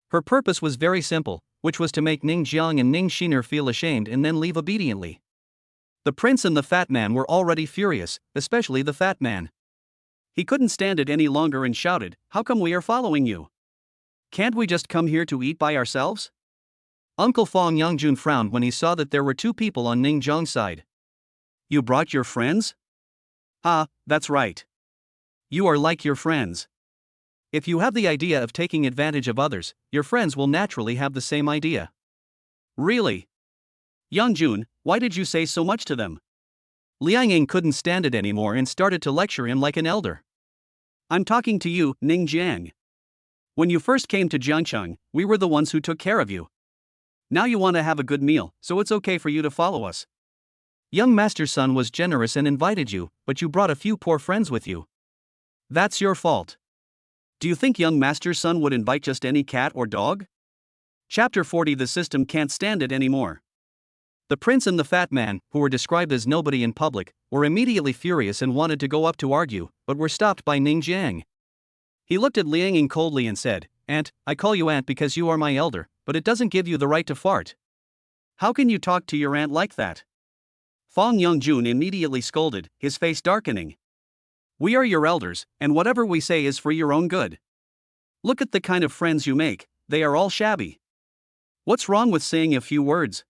Her purpose was very simple, which was to make Ning Jiang and Ning Shiner feel ashamed and then leave obediently. The prince and the fat man were already furious, especially the fat man. He couldn't stand it any longer and shouted, "How come we are following you? Can't we just come here to eat by ourselves?" Uncle Fang Yangjun frowned when he saw that there were two people on Ning Jiang's side. You brought your friends? Ah, that's right. You are like your friends. If you have the idea of taking advantage of others, your friends will naturally have the same idea. Really? Yangjun, why did you say so much to them? Liang Ying couldn't stand it anymore and started to lecture him like an elder. I'm talking to you, Ning Jiang. When you first came to Jiangcheng, we were the ones who took care of you. Now you want to have a good meal, so it's okay for you to follow us. Young Master's son was generous and invited you, but you brought a few poor friends with you. That's your fault. Do you think young Master's son would invite just any cat or dog? Chapter 40. The system can't stand it anymore. The prince and the fat man, who were described as nobody in public, were immediately furious and wanted to go up to argue, but were stopped by Ning Jiang. He looked at Liang Ying coldly and said, "Aunt, I call you aunt because you are my elder, but it doesn't give you the right to fart. How can you talk to your aunt like that?" Fang Yangjun immediately scolded, his face darkening. We are your elders, and whatever we say is for your own good. Look at the kind of friends you make, they are all shabby. What's wrong with saying a few words?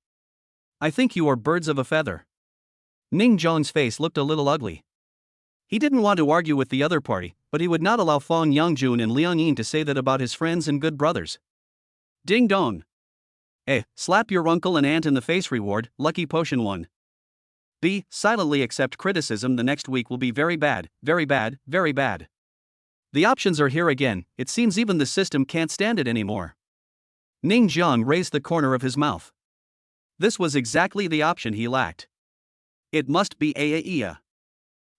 I think you are birds of a feather. Ning Zhang's face looked a little ugly. He didn't want to argue with the other party, but he would not allow Fang Yangjun and Liang Yin to say that about his friends and good brothers. Ding dong. Slap your uncle and aunt in the face reward, lucky potion 1. B. Silently accept criticism the next week will be very bad, very bad, very bad. The options are here again, it seems even the system can't stand it anymore. Ning Zhang raised the corner of his mouth. This was exactly the option he lacked. It must be Aya.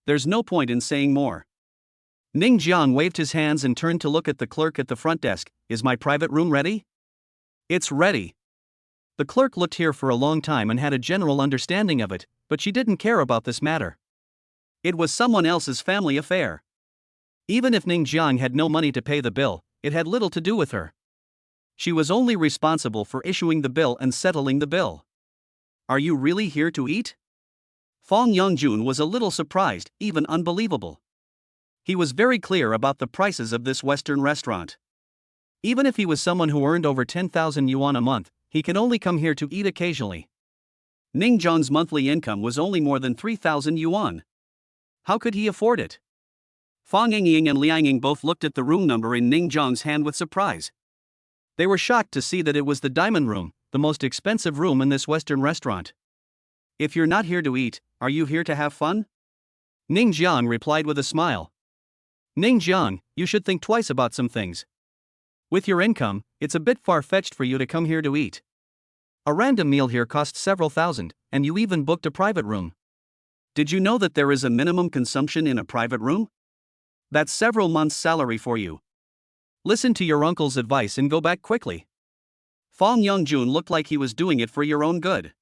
There's no point in saying more. Ning Zhang waved his hands and turned to look at the clerk at the front desk. Is my private room ready? It's ready. The clerk looked here for a long time and had a general understanding of it, but she didn't care about this matter. It was someone else's family affair. Even if Ning Zhang had no money to pay the bill, it had little to do with her. She was only responsible for issuing the bill and settling the bill. Are you really here to eat? Fang Yangjun was a little surprised, even unbelievable. He was very clear about the prices of this Western restaurant. Even if he was someone who earned over 10,000 yuan a month, he can only come here to eat occasionally. Ning Zhang's monthly income was only more than 3,000 yuan. How could he afford it? Fang Yingying and Liang Ying both looked at the room number in Ning Zhang's hand with surprise. They were shocked to see that it was the diamond room, the most expensive room in this Western restaurant. If you're not here to eat, are you here to have fun? Ning Zhang replied with a smile. Ning Zhang, you should think twice about some things. With your income, it's a bit far-fetched for you to come here to eat. A random meal here costs several thousand, and you even booked a private room. Did you know that there is a minimum consumption in a private room? That's several months' salary for you. Listen to your uncle's advice and go back quickly. Fang Yangjun looked like he was doing it for your own good.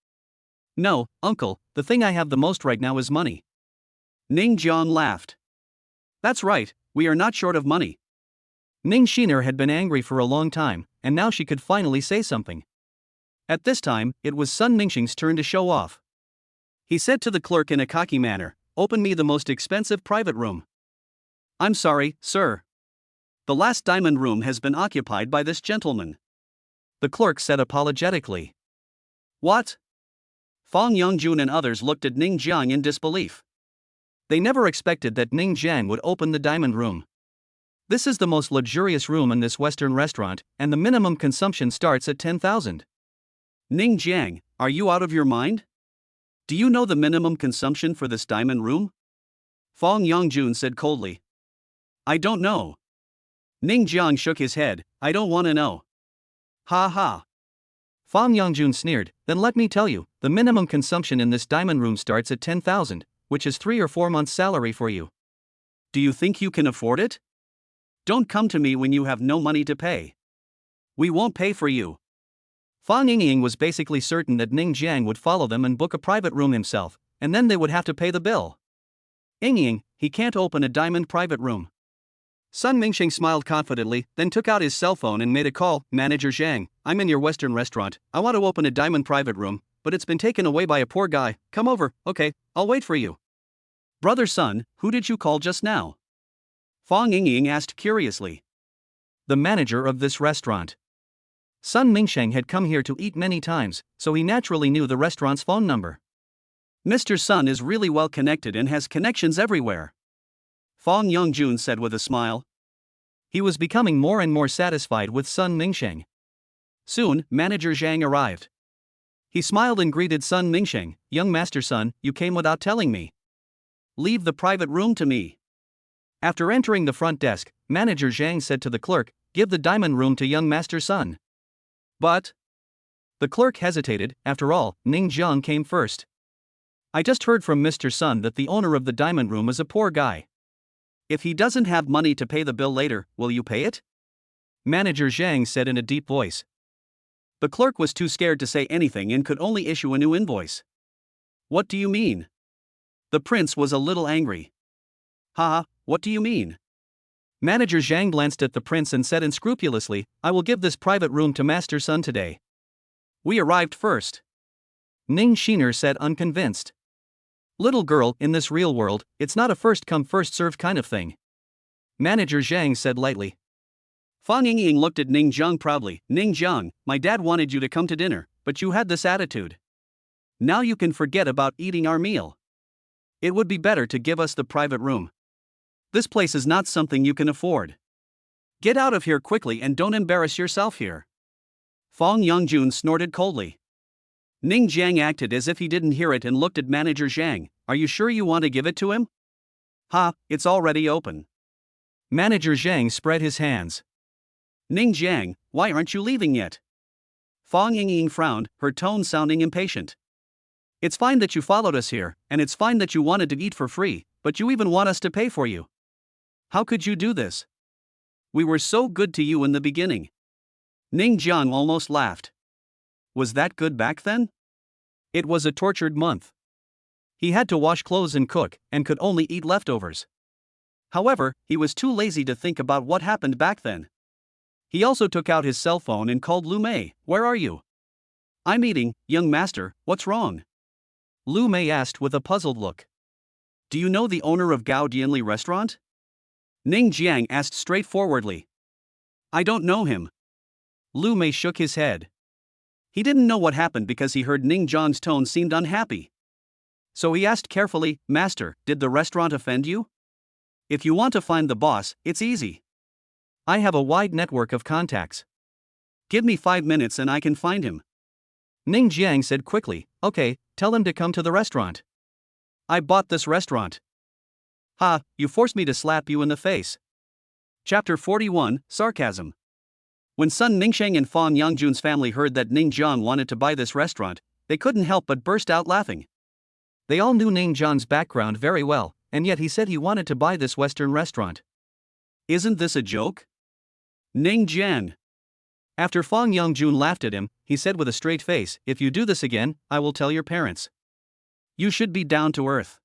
No, uncle, the thing I have the most right now is money. Ning Zhang laughed. That's right, we are not short of money. Ning Shiner had been angry for a long time, and now she could finally say something. At this time, it was Sun Mingxing's turn to show off. He said to the clerk in a cocky manner, "Open me the most expensive private room." "I'm sorry, sir. The last diamond room has been occupied by this gentleman." The clerk said apologetically. What? Fang Yangjun and others looked at Ning Zhang in disbelief. They never expected that Ning Zhang would open the diamond room. This is the most luxurious room in this Western restaurant, and the minimum consumption starts at 10,000. Ning Zhang, are you out of your mind? Do you know the minimum consumption for this diamond room? Fang Yangjun said coldly. I don't know. Ning Zhang shook his head. I don't want to know. Ha ha. Fang Yangjun sneered. Then let me tell you, the minimum consumption in this diamond room starts at 10,000, which is 3 or 4 months' salary for you. Do you think you can afford it? Don't come to me when you have no money to pay. We won't pay for you. Fang Yingying was basically certain that Ning Zhang would follow them and book a private room himself, and then they would have to pay the bill. Yingying, he can't open a diamond private room. Sun Mingxing smiled confidently, then took out his cell phone and made a call. Manager Zhang, I'm in your Western restaurant. I want to open a diamond private room, but it's been taken away by a poor guy. Come over, okay, I'll wait for you. Brother Sun, who did you call just now? Fang Yingying asked curiously. The manager of this restaurant. Sun Mingxing had come here to eat many times, so he naturally knew the restaurant's phone number. Mr. Sun is really well connected and has connections everywhere. Fang Yangjun said with a smile. He was becoming more and more satisfied with Sun Mingxing. Soon, Manager Zhang arrived. He smiled and greeted Sun Mingxing. Young Master Sun, you came without telling me. Leave the private room to me. After entering the front desk, Manager Zhang said to the clerk, give the diamond room to young Master Sun. But the clerk hesitated. After all, Ning Zhang came first. I just heard from Mr. Sun that the owner of the diamond room is a poor guy. If he doesn't have money to pay the bill later, will you pay it? Manager Zhang said in a deep voice. The clerk was too scared to say anything and could only issue a new invoice. What do you mean? The prince was a little angry. Haha, what do you mean? Manager Zhang glanced at the prince and said unscrupulously, I will give this private room to Master Sun today. We arrived first. Ning Shiner said unconvinced. Little girl, in this real world, it's not a first-come first-served kind of thing. Manager Zhang said lightly. Fang Yingying looked at Ning Jiang proudly. Ning Jiang, my dad wanted you to come to dinner, but you had this attitude. Now you can forget about eating our meal. It would be better to give us the private room. This place is not something you can afford. Get out of here quickly and don't embarrass yourself here. Fang Yongjun snorted coldly. Ning Jiang acted as if he didn't hear it and looked at manager Zhang. Are you sure you want to give it to him? Ha, it's already open. Manager Zhang spread his hands. Ning Jiang, why aren't you leaving yet? Fang Yingying frowned, her tone sounding impatient. It's fine that you followed us here, and it's fine that you wanted to eat for free, but you even want us to pay for you. How could you do this? We were so good to you in the beginning. Ning Jiang almost laughed. Was that good back then? It was a tortured month. He had to wash clothes and cook, and could only eat leftovers. However, he was too lazy to think about what happened back then. He also took out his cell phone and called Lu Mei. Where are you? I'm eating, young master, what's wrong? Lu Mei asked with a puzzled look. Do you know the owner of Gao Dianli restaurant? Ning Jiang asked straightforwardly. I don't know him. Lu Mei shook his head. He didn't know what happened because he heard Ning Jiang's tone seemed unhappy. So he asked carefully, Master, did the restaurant offend you? If you want to find the boss, it's easy. I have a wide network of contacts. Give me 5 minutes and I can find him. Ning Jiang said quickly, okay, tell him to come to the restaurant. I bought this restaurant. Ha, you forced me to slap you in the face. Chapter 41, Sarcasm. When Sun Mingsheng and Fang Yangjun's family heard that Ning Jiang wanted to buy this restaurant, they couldn't help but burst out laughing. They all knew Ning Jiang's background very well, and yet he said he wanted to buy this Western restaurant. Isn't this a joke? Ning Jiang. After Fang Yangjun laughed at him, he said with a straight face, if you do this again, I will tell your parents. You should be down to earth.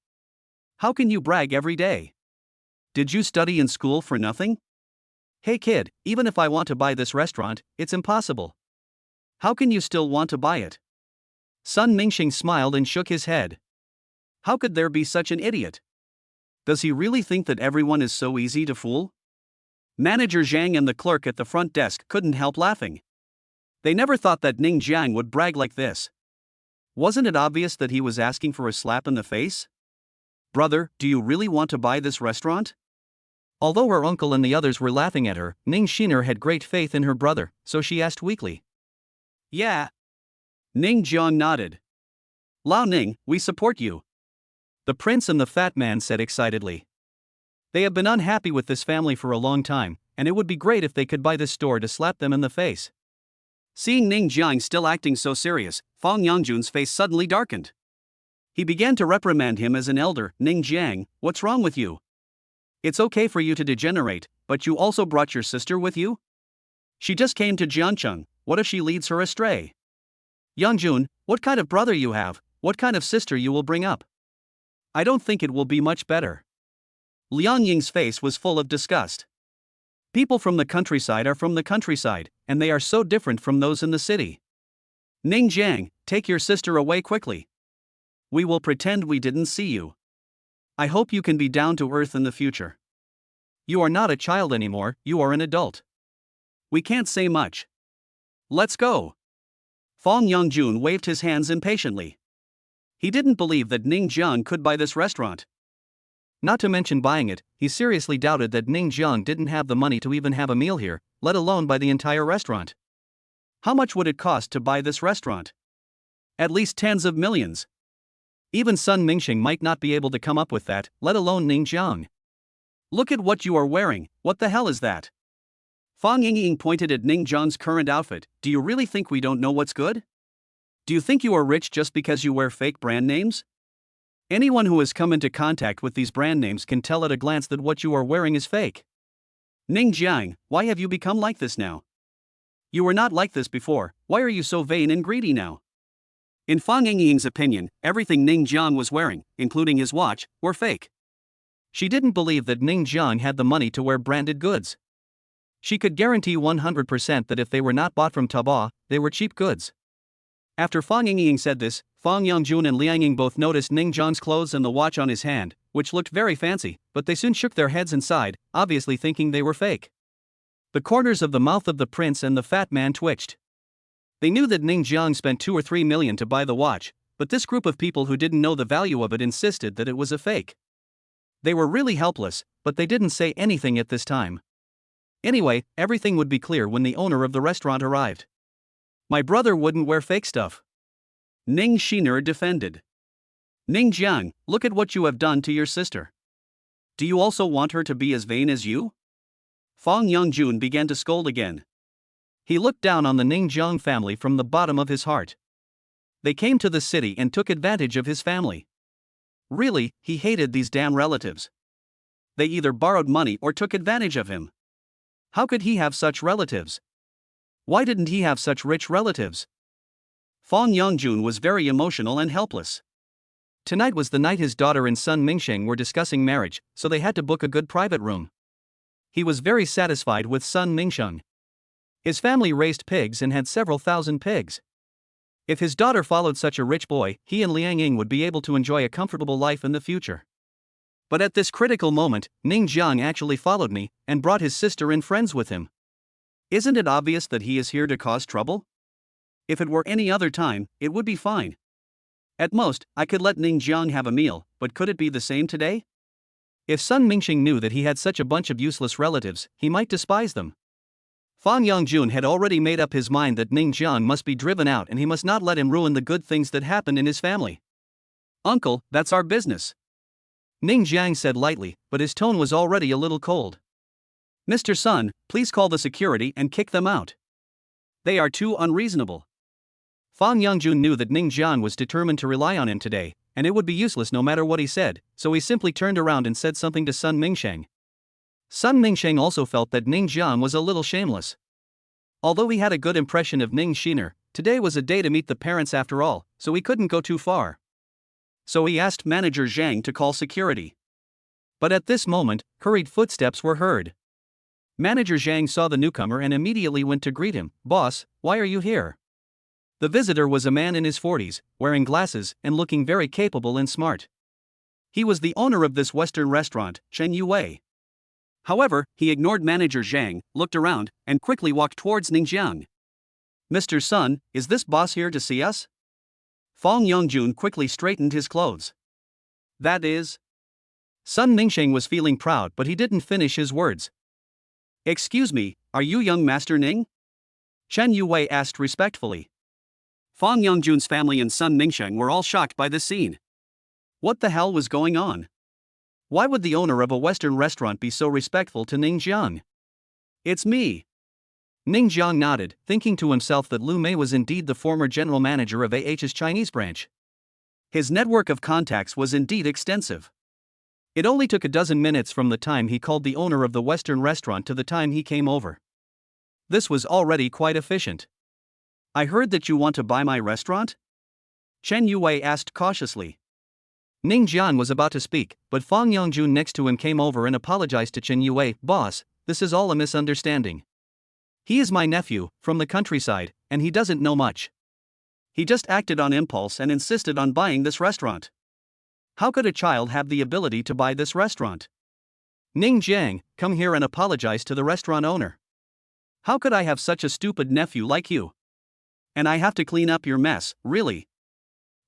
How can you brag every day? Did you study in school for nothing? Hey kid, even if I want to buy this restaurant, it's impossible. How can you still want to buy it? Sun Mingxing smiled and shook his head. How could there be such an idiot? Does he really think that everyone is so easy to fool? Manager Zhang and the clerk at the front desk couldn't help laughing. They never thought that Ning Jiang would brag like this. Wasn't it obvious that he was asking for a slap in the face? Brother, do you really want to buy this restaurant? Although her uncle and the others were laughing at her, Ning Xiner had great faith in her brother, so she asked weakly. Yeah. Ning Jiang nodded. Lao Ning, we support you. The prince and the fat man said excitedly. They have been unhappy with this family for a long time, and it would be great if they could buy this store to slap them in the face. Seeing Ning Jiang still acting so serious, Fang Yangjun's face suddenly darkened. He began to reprimand him as an elder. Ning Jiang, what's wrong with you? It's okay for you to degenerate, but you also brought your sister with you? She just came to Jiancheng, what if she leads her astray? Yangjun, what kind of brother you have, what kind of sister you will bring up? I don't think it will be much better. Liang Ying's face was full of disgust. People from the countryside are from the countryside, and they are so different from those in the city. Ning Jiang, take your sister away quickly. We will pretend we didn't see you. I hope you can be down to earth in the future. You are not a child anymore, you are an adult. We can't say much. Let's go. Fang Yangjun waved his hands impatiently. He didn't believe that Ning Jiang could buy this restaurant. Not to mention buying it, he seriously doubted that Ning Jiang didn't have the money to even have a meal here, let alone buy the entire restaurant. How much would it cost to buy this restaurant? At least tens of millions. Even Sun Mingxing might not be able to come up with that, let alone Ning Jiang. Look at what you are wearing, what the hell is that? Fang Yingying pointed at Ning Jiang's current outfit. Do you really think we don't know what's good? Do you think you are rich just because you wear fake brand names? Anyone who has come into contact with these brand names can tell at a glance that what you are wearing is fake. Ning Jiang, why have you become like this now? You were not like this before, why are you so vain and greedy now? In Fang Yingying's opinion, everything Ning Jiang was wearing, including his watch, were fake. She didn't believe that Ning Jiang had the money to wear branded goods. She could guarantee 100% that if they were not bought from Taobao, they were cheap goods. After Fang Yingying said this, Fang Yangjun and Liang Ying both noticed Ning Jiang's clothes and the watch on his hand, which looked very fancy, but they soon shook their heads and sighed, obviously thinking they were fake. The corners of the mouth of the prince and the fat man twitched. They knew that Ning Jiang spent 2 or 3 million to buy the watch, but this group of people who didn't know the value of it insisted that it was a fake. They were really helpless, but they didn't say anything at this time. Anyway, everything would be clear when the owner of the restaurant arrived. My brother wouldn't wear fake stuff, Ning Shiner defended. Ning Jiang, look at what you have done to your sister. Do you also want her to be as vain as you? Fang Yongjun began to scold again. He looked down on the Ning Jiang family from the bottom of his heart. They came to the city and took advantage of his family. Really, he hated these damn relatives. They either borrowed money or took advantage of him. How could he have such relatives? Why didn't he have such rich relatives? Fang Yongjun was very emotional and helpless. Tonight was the night his daughter and son Mingsheng were discussing marriage, so they had to book a good private room. He was very satisfied with son Mingsheng. His family raised pigs and had several thousand pigs. If his daughter followed such a rich boy, he and Liang Ying would be able to enjoy a comfortable life in the future. But at this critical moment, Ning Jiang actually followed me and brought his sister and friends with him. Isn't it obvious that he is here to cause trouble? If it were any other time, it would be fine. At most, I could let Ning Jiang have a meal, but could it be the same today? If Sun Mingxing knew that he had such a bunch of useless relatives, he might despise them. Fang Yongjun had already made up his mind that Ning Jiang must be driven out and he must not let him ruin the good things that happened in his family. Uncle, that's our business, Ning Jiang said lightly, but his tone was already a little cold. Mr. Sun, please call the security and kick them out. They are too unreasonable. Fang Yongjun knew that Ning Jiang was determined to rely on him today, and it would be useless no matter what he said, so he simply turned around and said something to Sun Mingsheng. Sun Mingsheng also felt that Ning Jiang was a little shameless. Although he had a good impression of Ning Shiner, today was a day to meet the parents after all, so he couldn't go too far. So he asked manager Zhang to call security. But at this moment, hurried footsteps were heard. Manager Zhang saw the newcomer and immediately went to greet him. Boss, why are you here? The visitor was a man in his 40s, wearing glasses and looking very capable and smart. He was the owner of this Western restaurant, Chen Yue. However, he ignored manager Zhang, looked around, and quickly walked towards Ning Jiang. Mr. Sun, is this boss here to see us? Fang Yongjun quickly straightened his clothes. That is. Sun Mingsheng was feeling proud, but he didn't finish his words. Excuse me, are you young Master Ning? Chen Yue asked respectfully. Fang Yongjun's family and Sun Mingsheng were all shocked by this scene. What the hell was going on? Why would the owner of a Western restaurant be so respectful to Ning Jiang? It's me. Ning Jiang nodded, thinking to himself that Lu Mei was indeed the former general manager of AH's Chinese branch. His network of contacts was indeed extensive. It only took a dozen minutes from the time he called the owner of the Western restaurant to the time he came over. This was already quite efficient. I heard that you want to buy my restaurant? Chen Yue asked cautiously. Ning Jiang was about to speak, but Fang Yongjun next to him came over and apologized to Chen Yue. Boss, this is all a misunderstanding. He is my nephew, from the countryside, and he doesn't know much. He just acted on impulse and insisted on buying this restaurant. How could a child have the ability to buy this restaurant? Ning Jiang, come here and apologize to the restaurant owner. How could I have such a stupid nephew like you? And I have to clean up your mess, really?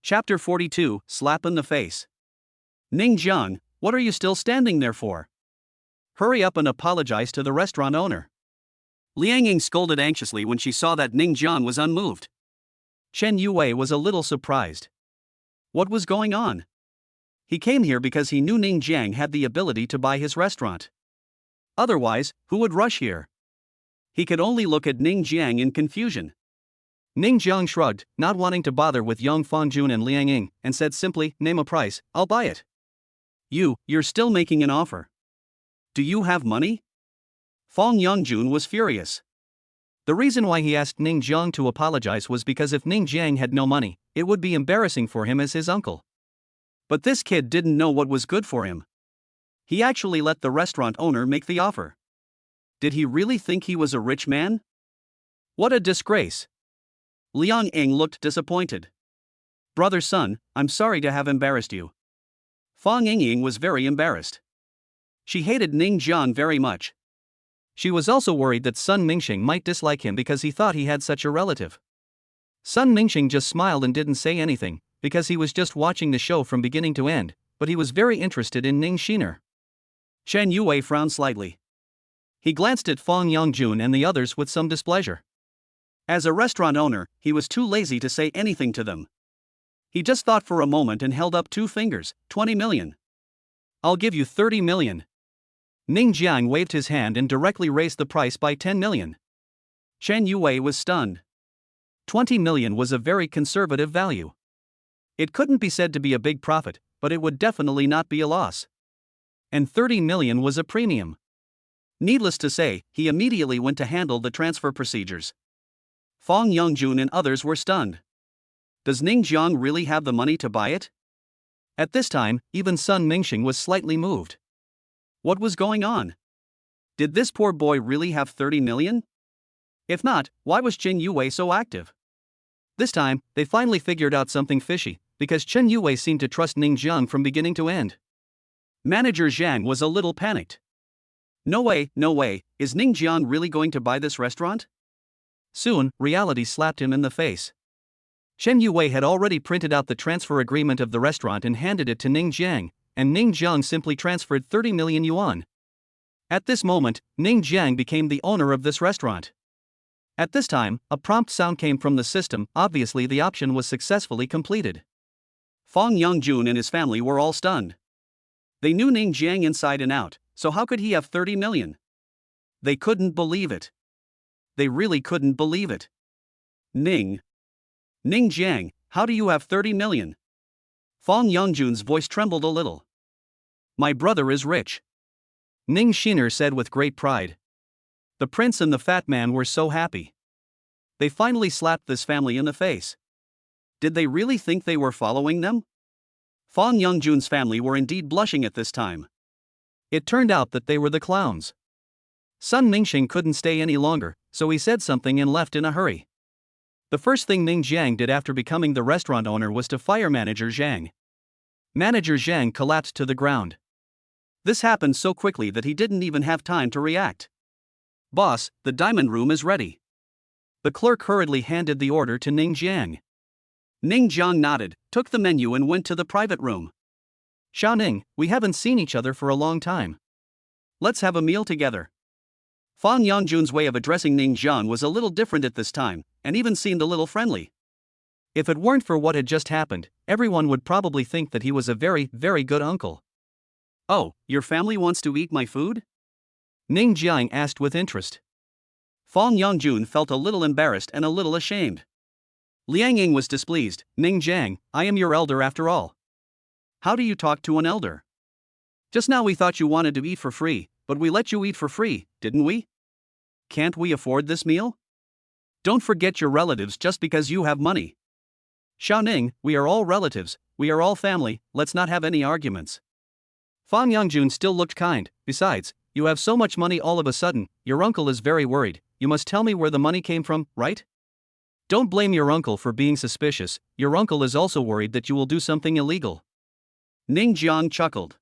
Chapter 42, Slap in the Face. Ning Jiang, what are you still standing there for? Hurry up and apologize to the restaurant owner. Liang Ying scolded anxiously when she saw that Ning Jiang was unmoved. Chen Yue was a little surprised. What was going on? He came here because he knew Ning Jiang had the ability to buy his restaurant. Otherwise, who would rush here? He could only look at Ning Jiang in confusion. Ning Jiang shrugged, not wanting to bother with Yang Fangjun and Liang Ying, and said simply, name a price, I'll buy it. You're still making an offer. Do you have money? Fang Yongjun was furious. The reason why he asked Ning Jiang to apologize was because if Ning Jiang had no money, it would be embarrassing for him as his uncle. But this kid didn't know what was good for him. He actually let the restaurant owner make the offer. Did he really think he was a rich man? What a disgrace. Liang Ying looked disappointed. Brother Sun, I'm sorry to have embarrassed you. Fang Ying was very embarrassed. She hated Ning Jiang very much. She was also worried that Sun Mingxing might dislike him because he thought he had such a relative. Sun Mingxing just smiled and didn't say anything, because he was just watching the show from beginning to end, but he was very interested in Ning Xiner. Chen Yue frowned slightly. He glanced at Fang Yongjun and the others with some displeasure. As a restaurant owner, he was too lazy to say anything to them. He just thought for a moment and held up 2 fingers. 20 million. I'll give you 30 million. Ning Jiang waved his hand and directly raised the price by 10 million. Chen Yue was stunned. 20 million was a very conservative value. It couldn't be said to be a big profit, but it would definitely not be a loss. And 30 million was a premium. Needless to say, he immediately went to handle the transfer procedures. Fang Yongjun and others were stunned. Does Ning Jiang really have the money to buy it? At this time, even Sun Mingxing was slightly moved. What was going on? Did this poor boy really have 30 million? If not, why was Chen Yue so active? This time, they finally figured out something fishy, because Chen Yue seemed to trust Ning Jiang from beginning to end. Manager Zhang was a little panicked. No way, is Ning Jiang really going to buy this restaurant? Soon, reality slapped him in the face. Chen Yue had already printed out the transfer agreement of the restaurant and handed it to Ning Jiang, and Ning Jiang simply transferred 30 million yuan. At this moment, Ning Jiang became the owner of this restaurant. At this time, a prompt sound came from the system. Obviously the option was successfully completed. Fang Yongjun and his family were all stunned. They knew Ning Jiang inside and out, so how could he have 30 million? They couldn't believe it. They really couldn't believe it. Ning Jiang, how do you have 30 million? Fang Yongjun's voice trembled a little. My brother is rich. Ning Xiner said with great pride. The prince and the fat man were so happy. They finally slapped this family in the face. Did they really think they were following them? Fang Yongjun's family were indeed blushing at this time. It turned out that they were the clowns. Sun Mingxing couldn't stay any longer, so he said something and left in a hurry. The first thing Ning Jiang did after becoming the restaurant owner was to fire Manager Zhang. Manager Zhang collapsed to the ground. This happened so quickly that he didn't even have time to react. Boss, the diamond room is ready. The clerk hurriedly handed the order to Ning Jiang. Ning Jiang nodded, took the menu and went to the private room. Xiaoning, we haven't seen each other for a long time. Let's have a meal together. Fang Yongjun's way of addressing Ning Jiang was a little different at this time, and even seemed a little friendly. If it weren't for what had just happened, everyone would probably think that he was a very, very good uncle. Oh, your family wants to eat my food? Ning Jiang asked with interest. Fang Yongjun felt a little embarrassed and a little ashamed. Liang Ying was displeased. Ning Jiang, I am your elder after all. How do you talk to an elder? Just now we thought you wanted to eat for free, but we let you eat for free, didn't we? Can't we afford this meal? Don't forget your relatives just because you have money. Xiaoning, we are all relatives, we are all family, let's not have any arguments. Fang Yongjun still looked kind. Besides, you have so much money all of a sudden, your uncle is very worried. You must tell me where the money came from, right? Don't blame your uncle for being suspicious, your uncle is also worried that you will do something illegal. Ning Jiang chuckled.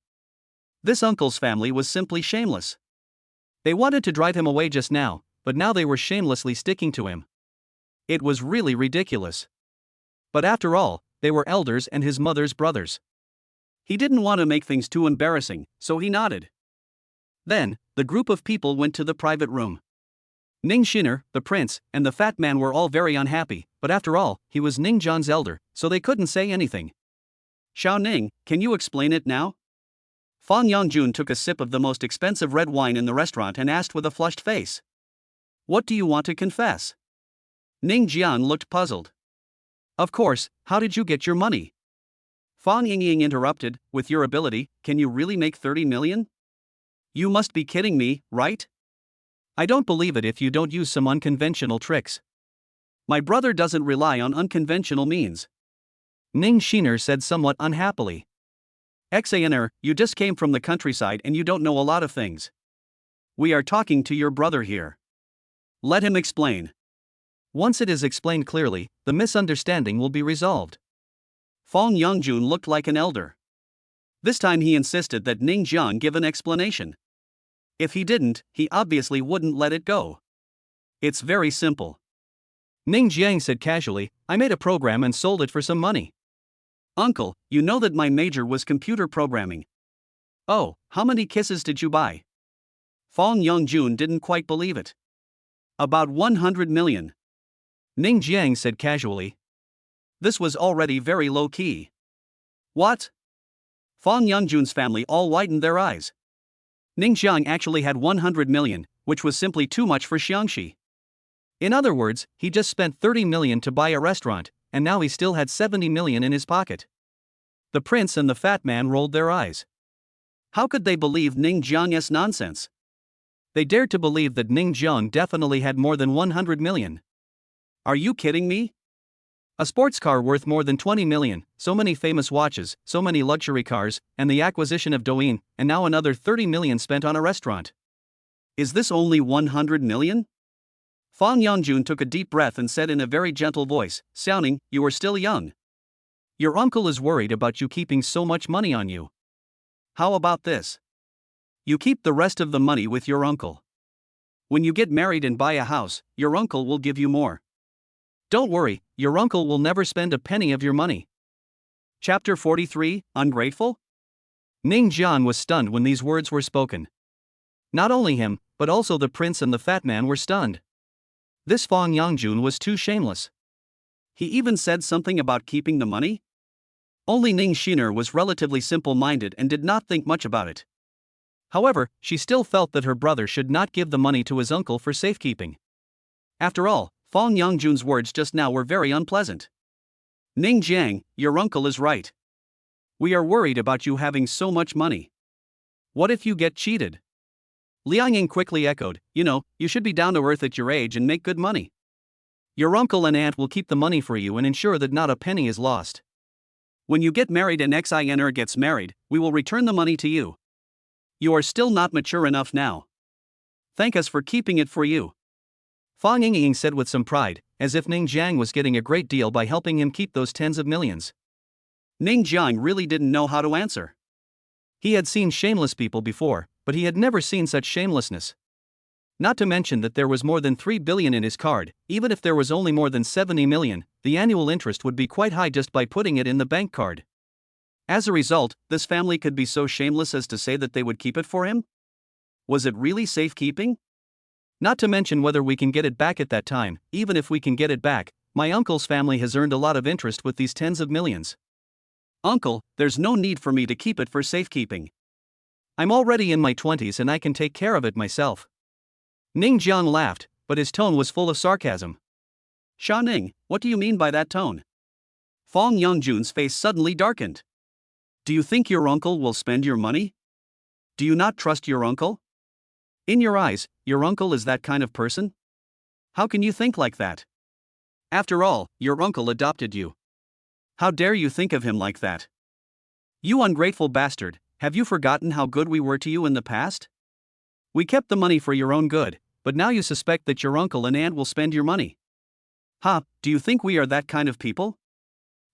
This uncle's family was simply shameless. They wanted to drive him away just now, but now they were shamelessly sticking to him. It was really ridiculous. But after all, they were elders and his mother's brothers. He didn't want to make things too embarrassing, so he nodded. Then, the group of people went to the private room. Ning Xiner, the prince, and the fat man were all very unhappy, but after all, he was Ning Jiang's elder, so they couldn't say anything. Xiaoning, can you explain it now? Fang Yongjun took a sip of the most expensive red wine in the restaurant and asked with a flushed face. What do you want to confess? Ning Jiang looked puzzled. Of course, how did you get your money? Fang Yingying interrupted, with your ability, can you really make 30 million? You must be kidding me, right? I don't believe it if you don't use some unconventional tricks. My brother doesn't rely on unconventional means. Ning Xiner said somewhat unhappily. Xaner, you just came from the countryside and you don't know a lot of things. We are talking to your brother here. Let him explain. Once it is explained clearly, the misunderstanding will be resolved. Fang Yongjun looked like an elder. This time he insisted that Ning Jiang give an explanation. If he didn't, he obviously wouldn't let it go. It's very simple. Ning Jiang said casually, I made a program and sold it for some money. Uncle, you know that my major was computer programming. Oh, how many kisses did you buy? Fong Yongjun didn't quite believe it. About 100 million. Ning Jiang said casually. This was already very low-key. What? Fong Yongjun's family all widened their eyes. Ning Jiang actually had 100 million, which was simply too much for Xiangxi. In other words, he just spent 30 million to buy a restaurant, and now he still had 70 million in his pocket. The prince and the fat man rolled their eyes. How could they believe Ning Jiang's nonsense? They dared to believe that Ning Jiang definitely had more than 100 million. Are you kidding me? A sports car worth more than 20 million, so many famous watches, so many luxury cars, and the acquisition of Douyin, and now another 30 million spent on a restaurant. Is this only 100 million? Fong Yongjun took a deep breath and said in a very gentle voice, Xiaoning, you are still young. Your uncle is worried about you keeping so much money on you. How about this? You keep the rest of the money with your uncle. When you get married and buy a house, your uncle will give you more. Don't worry, your uncle will never spend a penny of your money. Chapter 43, Ungrateful? Ning Jiang was stunned when these words were spoken. Not only him, but also the prince and the fat man were stunned. This Fong Yongjun was too shameless. He even said something about keeping the money? Only Ning Shiner was relatively simple-minded and did not think much about it. However, she still felt that her brother should not give the money to his uncle for safekeeping. After all, Fong Yongjun's words just now were very unpleasant. Ning Jiang, your uncle is right. We are worried about you having so much money. What if you get cheated? Liang Ying quickly echoed, you should be down to earth at your age and make good money. Your uncle and aunt will keep the money for you and ensure that not a penny is lost. When you get married and Xiner gets married, we will return the money to you. You are still not mature enough now. Thank us for keeping it for you. Fong Yingying said with some pride, as if Ning Jiang was getting a great deal by helping him keep those tens of millions. Ning Jiang really didn't know how to answer. He had seen shameless people before, but he had never seen such shamelessness. Not to mention that there was more than 3 billion in his card. Even if there was only more than 70 million, the annual interest would be quite high just by putting it in the bank card. As a result, this family could be so shameless as to say that they would keep it for him? Was it really safekeeping? Not to mention whether we can get it back at that time. Even if we can get it back, my uncle's family has earned a lot of interest with these tens of millions. Uncle, there's no need for me to keep it for safekeeping. I'm already in my 20s and I can take care of it myself. Ning Jiang laughed, but his tone was full of sarcasm. Sha Ning, what do you mean by that tone? Fong Yongjun's face suddenly darkened. Do you think your uncle will spend your money? Do you not trust your uncle? In your eyes, your uncle is that kind of person? How can you think like that? After all, your uncle adopted you. How dare you think of him like that? You ungrateful bastard, have you forgotten how good we were to you in the past? We kept the money for your own good, but now you suspect that your uncle and aunt will spend your money. Ha, do you think we are that kind of people?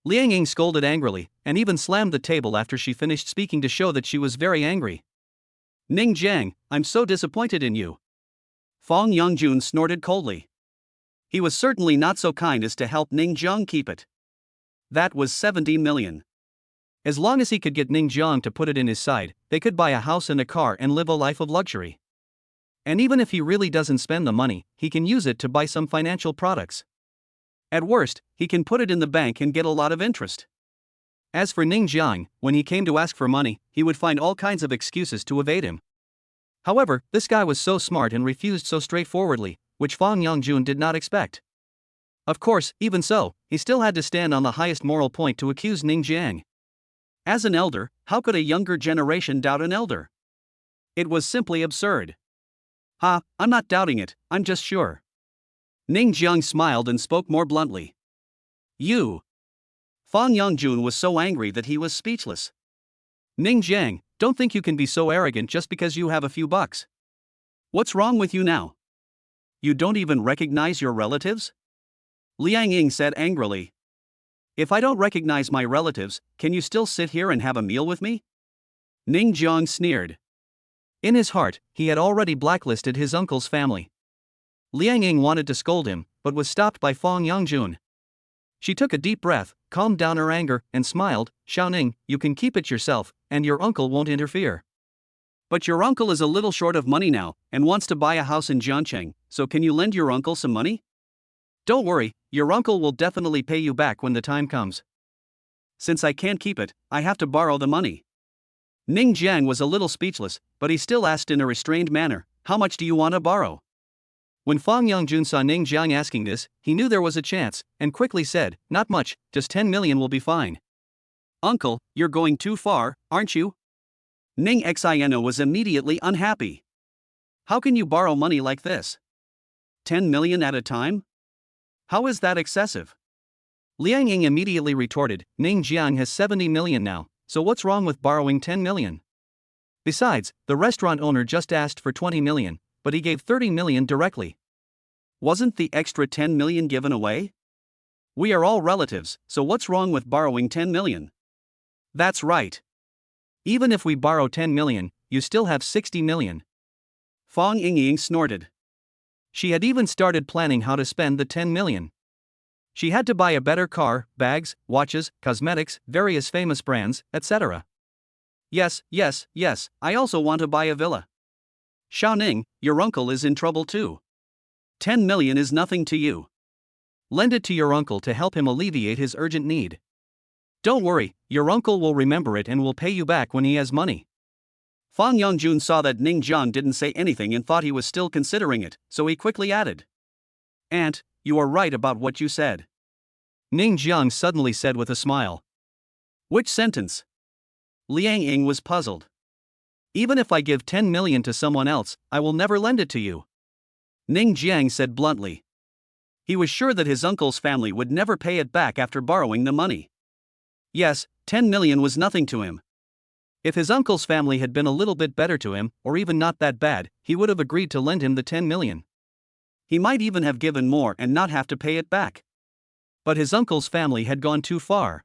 Liang Ying scolded angrily, and even slammed the table after she finished speaking to show that she was very angry. Ning Jiang, I'm so disappointed in you. Fong Yongjun snorted coldly. He was certainly not so kind as to help Ning Jiang keep it. That was 70 million. As long as he could get Ning Jiang to put it in his side, they could buy a house and a car and live a life of luxury. And even if he really doesn't spend the money, he can use it to buy some financial products. At worst, he can put it in the bank and get a lot of interest. As for Ning Jiang, when he came to ask for money, he would find all kinds of excuses to evade him. However, this guy was so smart and refused so straightforwardly, which Fong Yongjun did not expect. Of course, even so, he still had to stand on the highest moral point to accuse Ning Jiang. As an elder, how could a younger generation doubt an elder? It was simply absurd. Ha, I'm not doubting it, I'm just sure. Ning Jiang smiled and spoke more bluntly. You. Fong Yongjun was so angry that he was speechless. Ning Jiang, don't think you can be so arrogant just because you have a few bucks. What's wrong with you now? You don't even recognize your relatives? Liang Ying said angrily. If I don't recognize my relatives, can you still sit here and have a meal with me? Ning Jiang sneered. In his heart, he had already blacklisted his uncle's family. Liang Ying wanted to scold him, but was stopped by Fang Yangjun. She took a deep breath, calmed down her anger, and smiled. Xiaoning, you can keep it yourself, and your uncle won't interfere. But your uncle is a little short of money now, and wants to buy a house in Jiancheng, so can you lend your uncle some money? Don't worry, your uncle will definitely pay you back when the time comes. Since I can't keep it, I have to borrow the money. Ning Jiang was a little speechless, but he still asked in a restrained manner, how much do you want to borrow? When Fang Yangjun saw Ning Jiang asking this, he knew there was a chance, and quickly said, not much, just 10 million will be fine. Uncle, you're going too far, aren't you? Ning Xiano was immediately unhappy. How can you borrow money like this? 10 million at a time? How is that excessive? Liang Ying immediately retorted, Ning Jiang has 70 million now, so what's wrong with borrowing 10 million? Besides, the restaurant owner just asked for 20 million, but he gave 30 million directly. Wasn't the extra 10 million given away? We are all relatives, so what's wrong with borrowing 10 million? That's right. Even if we borrow 10 million, you still have 60 million. Fang Yingying snorted. She had even started planning how to spend the 10 million. She had to buy a better car, bags, watches, cosmetics, various famous brands, etc. Yes, I also want to buy a villa. Xiaoning, your uncle is in trouble too. 10 million is nothing to you. Lend it to your uncle to help him alleviate his urgent need. Don't worry, your uncle will remember it and will pay you back when he has money. Fang Yangjun saw that Ning Jiang didn't say anything and thought he was still considering it, so he quickly added, Aunt, you are right about what you said. Ning Jiang suddenly said with a smile. Which sentence? Liang Ying was puzzled. Even if I give 10 million to someone else, I will never lend it to you. Ning Jiang said bluntly. He was sure that his uncle's family would never pay it back after borrowing the money. Yes, 10 million was nothing to him. If his uncle's family had been a little bit better to him, or even not that bad, he would have agreed to lend him the 10 million. He might even have given more and not have to pay it back. But his uncle's family had gone too far.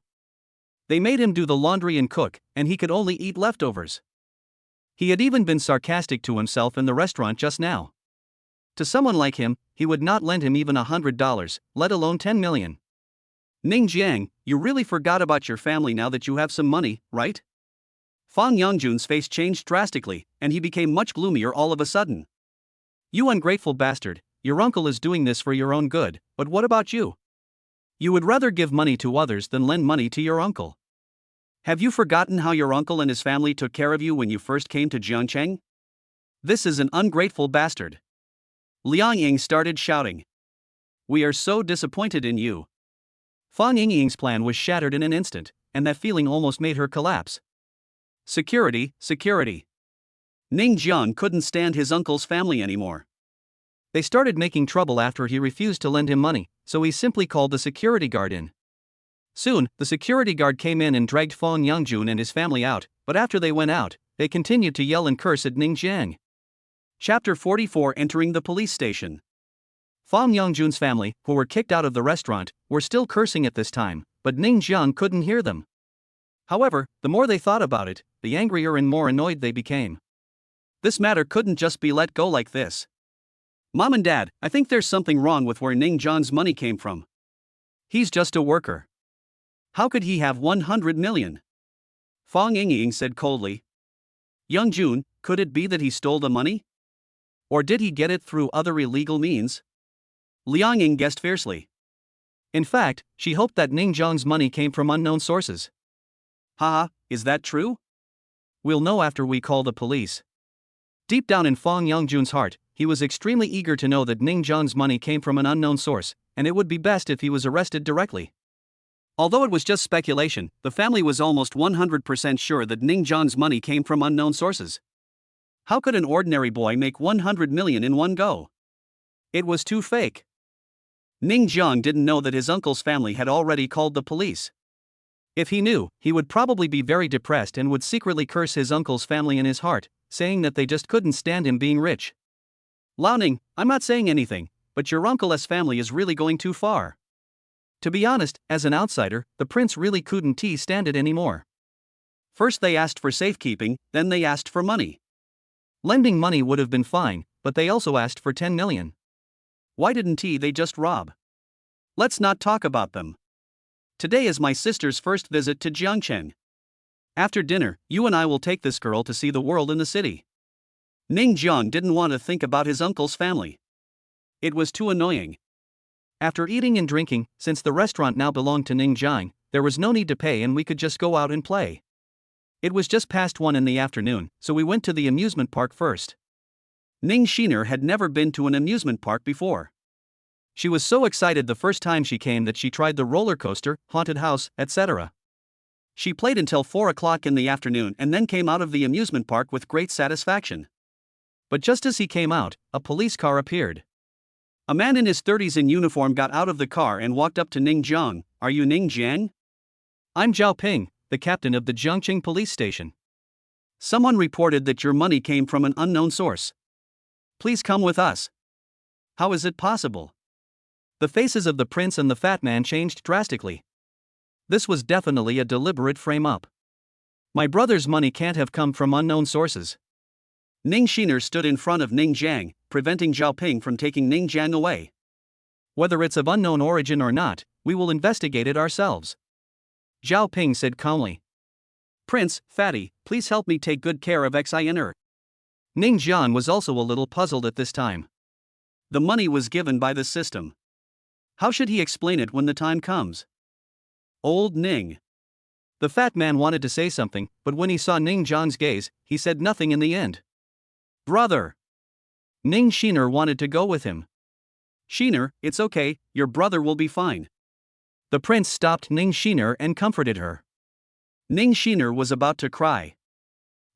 They made him do the laundry and cook, and he could only eat leftovers. He had even been sarcastic to himself in the restaurant just now. To someone like him, he would not lend him even $100, let alone 10 million. Ning Jiang, you really forgot about your family now that you have some money, right? Fang Yangjun's face changed drastically, and he became much gloomier all of a sudden. You ungrateful bastard, your uncle is doing this for your own good, but what about you? You would rather give money to others than lend money to your uncle. Have you forgotten how your uncle and his family took care of you when you first came to Jiancheng? This is an ungrateful bastard. Liang Ying started shouting. We are so disappointed in you. Fang Yingying's plan was shattered in an instant, and that feeling almost made her collapse. Security. Ning Jiang couldn't stand his uncle's family anymore. They started making trouble after he refused to lend him money, so he simply called the security guard in. Soon, the security guard came in and dragged Fang Yangjun and his family out, but after they went out, they continued to yell and curse at Ning Jiang. Chapter 44 Entering the police station. Fang Yangjun's family, who were kicked out of the restaurant, were still cursing at this time, but Ning Jiang couldn't hear them. However, the more they thought about it, the angrier and more annoyed they became. This matter couldn't just be let go like this. Mom and Dad, I think there's something wrong with where Ning Jiang's money came from. He's just a worker. How could he have 100 million? Fang Yingying said coldly. Yangjun, could it be that he stole the money? Or did he get it through other illegal means? Liang Ying guessed fiercely. In fact, she hoped that Ning Jiang's money came from unknown sources. Haha, is that true? We'll know after we call the police. Deep down in Fang Yangjun's heart, he was extremely eager to know that Ning Jiang's money came from an unknown source, and it would be best if he was arrested directly. Although it was just speculation, the family was almost 100% sure that Ning Jiang's money came from unknown sources. How could an ordinary boy make 100 million in one go? It was too fake. Ning Jiang didn't know that his uncle's family had already called the police. If he knew, he would probably be very depressed and would secretly curse his uncle's family in his heart, saying that they just couldn't stand him being rich. Liaoning, I'm not saying anything, but your uncle's family is really going too far. To be honest, as an outsider, the prince really couldn't stand it anymore. First they asked for safekeeping, then they asked for money. Lending money would have been fine, but they also asked for 10 million. Why didn't they just rob? Let's not talk about them. Today is my sister's first visit to Jiangcheng. After dinner, you and I will take this girl to see the world in the city. Ning Jiang didn't want to think about his uncle's family. It was too annoying. After eating and drinking, since the restaurant now belonged to Ning Jiang, there was no need to pay and we could just go out and play. It was just past 1 in the afternoon, so we went to the amusement park first. Ning Shiner had never been to an amusement park before. She was so excited the first time she came that she tried the roller coaster, haunted house, etc. She played until 4 o'clock in the afternoon and then came out of the amusement park with great satisfaction. But just as he came out, a police car appeared. A man in his 30s in uniform got out of the car and walked up to Ning Jiang. Are you Ning Jiang? I'm Zhao Ping, the captain of the Jiangqing police station. Someone reported that your money came from an unknown source. Please come with us. How is it possible? The faces of the prince and the fat man changed drastically. This was definitely a deliberate frame-up. My brother's money can't have come from unknown sources. Ning Shiner stood in front of Ning Jiang, preventing Zhao Ping from taking Ning Jiang away. Whether it's of unknown origin or not, we will investigate it ourselves. Zhao Ping said calmly. Prince, Fatty, please help me take good care of Xiner. Ning Jiang was also a little puzzled at this time. The money was given by the system. How should he explain it when the time comes? Old Ning. The fat man wanted to say something, but when he saw Ning Jiang's gaze, he said nothing in the end. Brother. Ning Shiner wanted to go with him. Shiner, it's okay, your brother will be fine. The prince stopped Ning Shiner and comforted her. Ning Shiner was about to cry.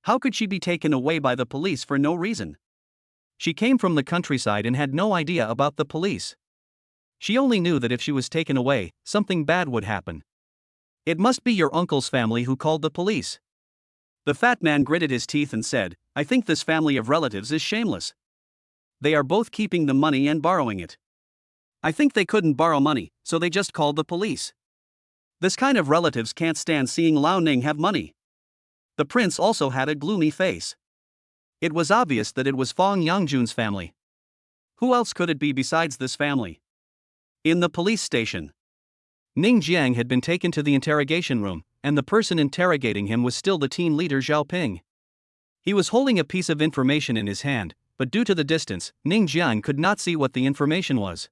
How could she be taken away by the police for no reason? She came from the countryside and had no idea about the police. She only knew that if she was taken away, something bad would happen. It must be your uncle's family who called the police. The fat man gritted his teeth and said, I think this family of relatives is shameless. They are both keeping the money and borrowing it. I think they couldn't borrow money, so they just called the police. This kind of relatives can't stand seeing Lao Ning have money. The prince also had a gloomy face. It was obvious that it was Fong Yangjun's family. Who else could it be besides this family? In the police station, Ning Jiang had been taken to the interrogation room, and the person interrogating him was still the team leader Zhao Ping. He was holding a piece of information in his hand, but due to the distance, Ning Jiang could not see what the information was.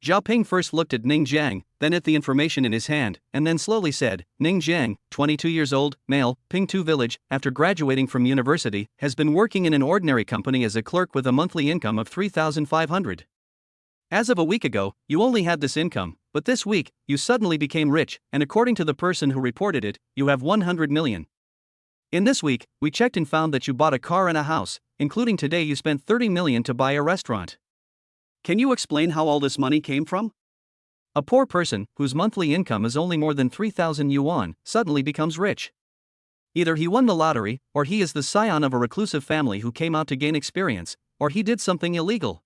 Zhao Ping first looked at Ning Jiang, then at the information in his hand, and then slowly said, Ning Jiang, 22 years old, male, Pingtu village, after graduating from university, has been working in an ordinary company as a clerk with a monthly income of 3,500. As of a week ago, you only had this income, but this week, you suddenly became rich, and according to the person who reported it, you have 100 million. In this week, we checked and found that you bought a car and a house, including today you spent 30 million to buy a restaurant. Can you explain how all this money came from? A poor person, whose monthly income is only more than 3,000 yuan, suddenly becomes rich. Either he won the lottery, or he is the scion of a reclusive family who came out to gain experience, or he did something illegal.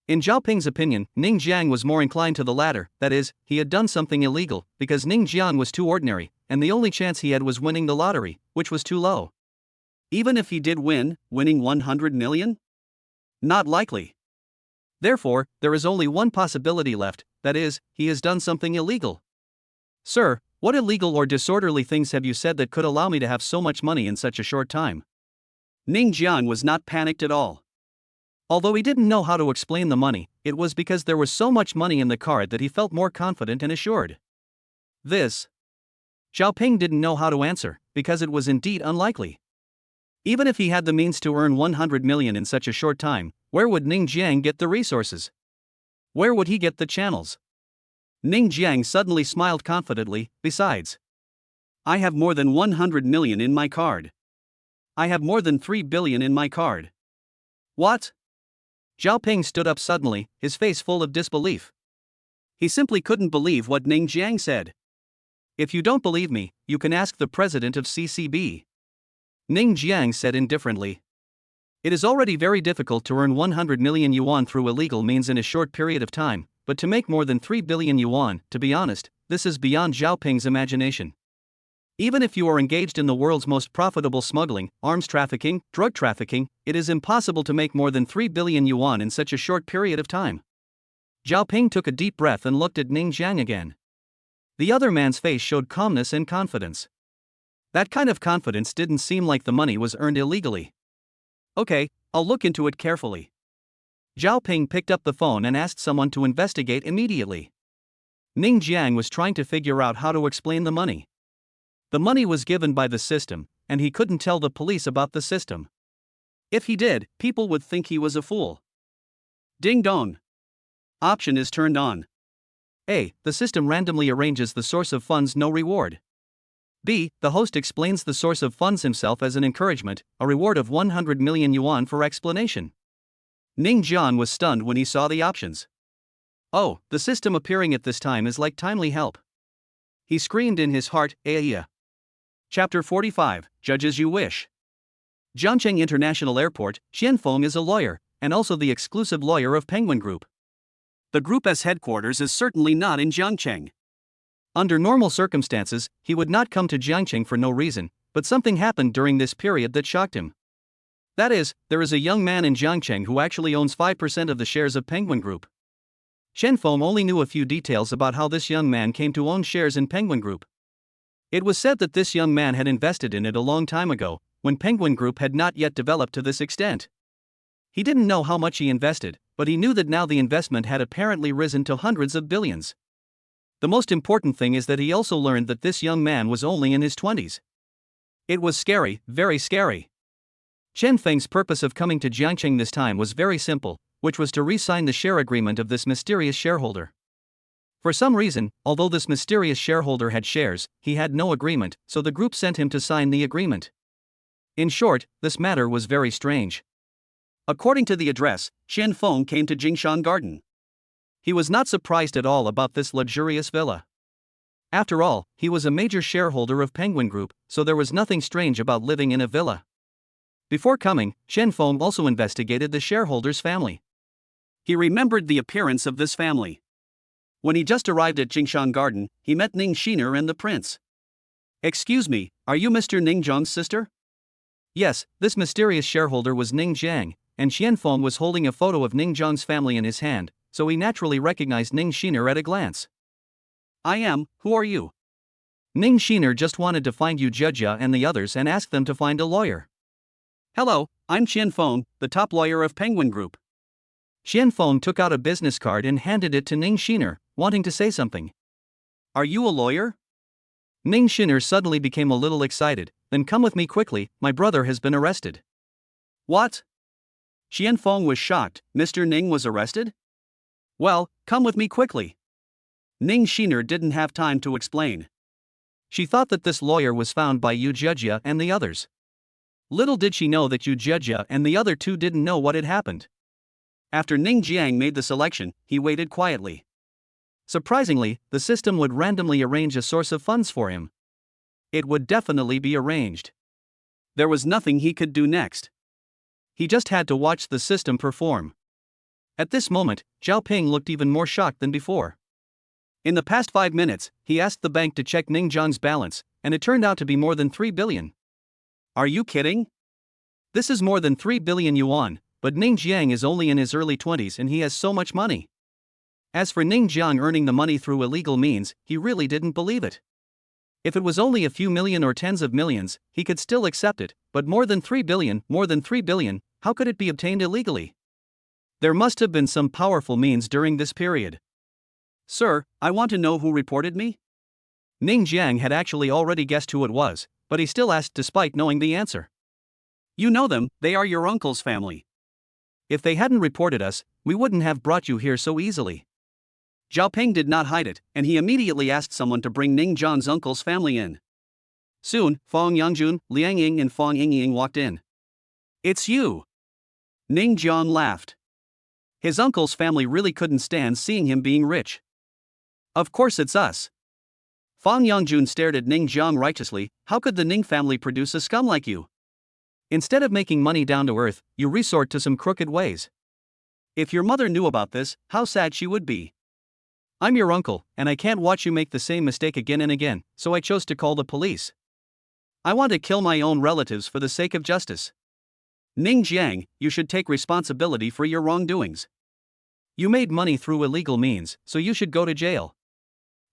In Zhao Ping's opinion, Ning Jiang was more inclined to the latter, that is, he had done something illegal, because Ning Jiang was too ordinary, and the only chance he had was winning the lottery, which was too low. Even if he did win, winning 100 million? Not likely. Therefore, there is only one possibility left, that is, he has done something illegal. Sir, what illegal or disorderly things have you said that could allow me to have so much money in such a short time? Ning Jiang was not panicked at all. Although he didn't know how to explain the money, it was because there was so much money in the card that he felt more confident and assured. This. Zhao Ping didn't know how to answer, because it was indeed unlikely. Even if he had the means to earn 100 million in such a short time, where would Ning Jiang get the resources? Where would he get the channels? Ning Jiang suddenly smiled confidently, besides. I have more than 100 million in my card. I have more than 3 billion in my card. What? Zhao Ping stood up suddenly, his face full of disbelief. He simply couldn't believe what Ning Jiang said. If you don't believe me, you can ask the president of CCB. Ning Jiang said indifferently. It is already very difficult to earn 100 million yuan through illegal means in a short period of time, but to make more than 3 billion yuan, to be honest, this is beyond Zhao Ping's imagination. Even if you are engaged in the world's most profitable smuggling, arms trafficking, drug trafficking, it is impossible to make more than 3 billion yuan in such a short period of time. Zhao Ping took a deep breath and looked at Ning Jiang again. The other man's face showed calmness and confidence. That kind of confidence didn't seem like the money was earned illegally. Okay, I'll look into it carefully. Zhao Ping picked up the phone and asked someone to investigate immediately. Ning Jiang was trying to figure out how to explain the money. The money was given by the system, and he couldn't tell the police about the system. If he did, people would think he was a fool. Ding dong. Option is turned on. A. The system randomly arranges the source of funds, no reward. B. The host explains the source of funds himself as an encouragement, a reward of 100 million yuan for explanation. Ning Jiang was stunned when he saw the options. Oh, the system appearing at this time is like timely help. He screamed in his heart, Aya. Chapter 45, Judge as you wish. Jiangcheng International Airport, Xianfeng is a lawyer, and also the exclusive lawyer of Penguin Group. The group's headquarters is certainly not in Jiangcheng. Under normal circumstances, he would not come to Jiangcheng for no reason, but something happened during this period that shocked him. That is, there is a young man in Jiangcheng who actually owns 5% of the shares of Penguin Group. Xianfeng only knew a few details about how this young man came to own shares in Penguin Group. It was said that this young man had invested in it a long time ago, when Penguin Group had not yet developed to this extent. He didn't know how much he invested, but he knew that now the investment had apparently risen to hundreds of billions. The most important thing is that he also learned that this young man was only in his 20s. It was scary, very scary. Chen Feng's purpose of coming to Jiangcheng this time was very simple, which was to re-sign the share agreement of this mysterious shareholder. For some reason, although this mysterious shareholder had shares, he had no agreement, so the group sent him to sign the agreement. In short, this matter was very strange. According to the address, Xianfeng came to Jingshan Garden. He was not surprised at all about this luxurious villa. After all, he was a major shareholder of Penguin Group, so there was nothing strange about living in a villa. Before coming, Xianfeng also investigated the shareholder's family. He remembered the appearance of this family. When he just arrived at Jingshan Garden, he met Ning Shiner and the prince. Excuse me, are you Mr. Ning Jiang's sister? Yes, this mysterious shareholder was Ning Jiang, and Xianfeng was holding a photo of Ning Jiang's family in his hand, so he naturally recognized Ning Shiner at a glance. I am, who are you? Ning Shiner just wanted to find you Judge and the others and ask them to find a lawyer. Hello, I'm Xianfeng, the top lawyer of Penguin Group. Xianfeng took out a business card and handed it to Ning Shiner, wanting to say something. Are you a lawyer? Ning Shiner suddenly became a little excited. Then come with me quickly, my brother has been arrested. What? Xianfeng was shocked. Mr. Ning was arrested? Well, come with me quickly. Ning Shiner didn't have time to explain. She thought that this lawyer was found by Yu Jejia and the others. Little did she know that Yu Jejia and the other two didn't know what had happened. After Ning Jiang made the selection, he waited quietly. Surprisingly, the system would randomly arrange a source of funds for him. It would definitely be arranged. There was nothing he could do next. He just had to watch the system perform. At this moment, Zhao Ping looked even more shocked than before. In the past 5 minutes, he asked the bank to check Ning Jiang's balance, and it turned out to be more than 3 billion. Are you kidding? This is more than 3 billion yuan, but Ning Jiang is only in his early 20s and he has so much money. As for Ning Jiang earning the money through illegal means, he really didn't believe it. If it was only a few million or tens of millions, he could still accept it, but more than 3 billion, how could it be obtained illegally? There must have been some powerful means during this period. Sir, I want to know who reported me? Ning Jiang had actually already guessed who it was, but he still asked despite knowing the answer. You know them, they are your uncle's family. If they hadn't reported us, we wouldn't have brought you here so easily. Zhao Ping did not hide it, and he immediately asked someone to bring Ning Jiang's uncle's family in. Soon, Fang Yangjun, Liang Ying and Fang Yingying walked in. It's you! Ning Jiang laughed. His uncle's family really couldn't stand seeing him being rich. Of course it's us. Fang Yangjun stared at Ning Jiang righteously. How could the Ning family produce a scum like you? Instead of making money down to earth, you resort to some crooked ways. If your mother knew about this, how sad she would be. I'm your uncle, and I can't watch you make the same mistake again and again, so I chose to call the police. I want to kill my own relatives for the sake of justice. Ning Jiang, you should take responsibility for your wrongdoings. You made money through illegal means, so you should go to jail.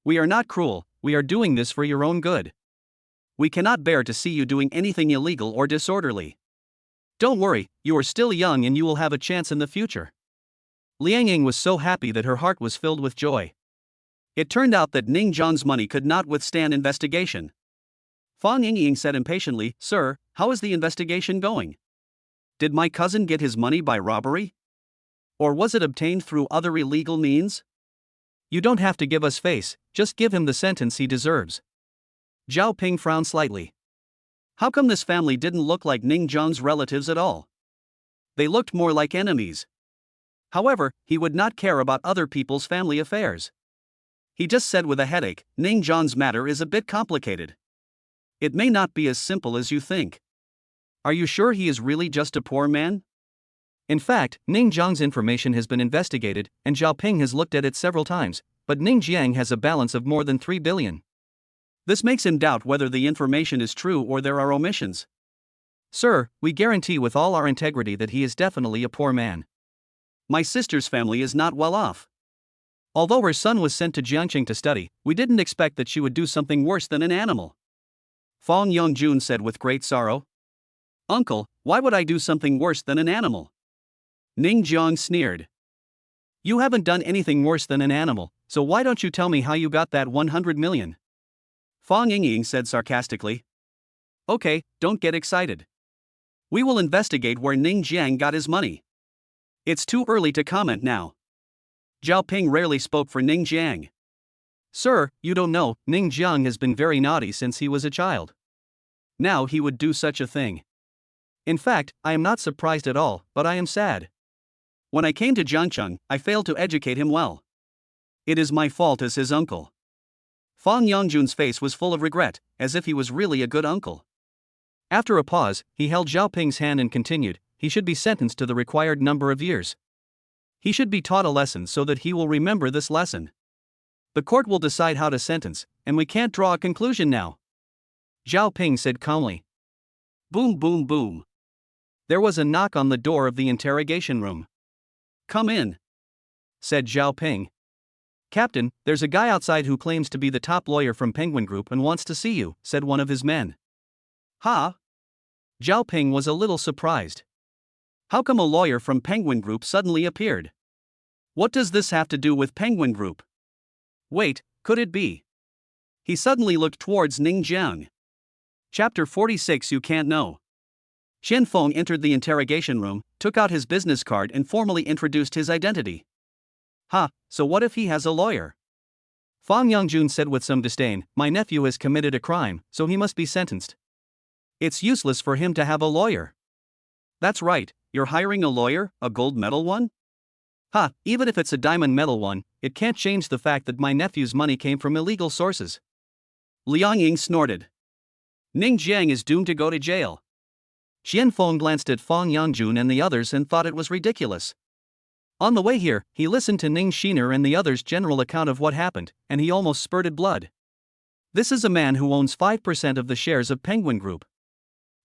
We are not cruel, we are doing this for your own good. We cannot bear to see you doing anything illegal or disorderly. Don't worry, you are still young and you will have a chance in the future. Liang Ying was so happy that her heart was filled with joy. It turned out that Ning Jiang's money could not withstand investigation. Fang Yingying said impatiently, "Sir, how is the investigation going? Did my cousin get his money by robbery? Or was it obtained through other illegal means?" "You don't have to give us face, just give him the sentence he deserves." Zhao Ping frowned slightly. How come this family didn't look like Ning Jiang's relatives at all? They looked more like enemies. However, he would not care about other people's family affairs. He just said with a headache, "Ning Jiang's matter is a bit complicated. It may not be as simple as you think. Are you sure he is really just a poor man?" In fact, Ning Jiang's information has been investigated, and Zhao Ping has looked at it several times, but Ning Jiang has a balance of more than 3 billion. This makes him doubt whether the information is true or there are omissions. "Sir, we guarantee with all our integrity that he is definitely a poor man. My sister's family is not well off. Although her son was sent to Jiangqing to study, we didn't expect that she would do something worse than an animal." Fang Yongjun said with great sorrow. "Uncle, why would I do something worse than an animal?" Ning Jiang sneered. "You haven't done anything worse than an animal, so why don't you tell me how you got that 100 million? Fang Yingying said sarcastically. "Okay, don't get excited. We will investigate where Ning Jiang got his money. It's too early to comment now." Zhao Ping rarely spoke for Ning Jiang. "Sir, you don't know, Ning Jiang has been very naughty since he was a child. Now he would do such a thing. In fact, I am not surprised at all, but I am sad. When I came to Jiangcheng, I failed to educate him well. It is my fault as his uncle." Fang Yongjun's face was full of regret, as if he was really a good uncle. After a pause, he held Zhao Ping's hand and continued, "He should be sentenced to the required number of years. He should be taught a lesson so that he will remember this lesson. The court will decide how to sentence, and we can't draw a conclusion now." Zhao Ping said calmly. Boom boom boom. There was a knock on the door of the interrogation room. "Come in," said Zhao Ping. "Captain, there's a guy outside who claims to be the top lawyer from Penguin Group and wants to see you," said one of his men. "Huh?" Zhao Ping was a little surprised. How come a lawyer from Penguin Group suddenly appeared? What does this have to do with Penguin Group? Wait, could it be? He suddenly looked towards Ning Jiang. Chapter 46. You can't know. Qian Feng entered the interrogation room, took out his business card and formally introduced his identity. So what if he has a lawyer?" Fang Yongjun said with some disdain, "My nephew has committed a crime, so he must be sentenced. It's useless for him to have a lawyer." "That's right, you're hiring a lawyer, a gold medal one?" Even if it's a diamond medal one, it can't change the fact that my nephew's money came from illegal sources." Liang Ying snorted. "Ning Jiang is doomed to go to jail." Qian Feng glanced at Fang Yongjun and the others and thought it was ridiculous. On the way here, he listened to Ning Shiner and the others' general account of what happened, and he almost spurted blood. This is a man who owns 5% of the shares of Penguin Group.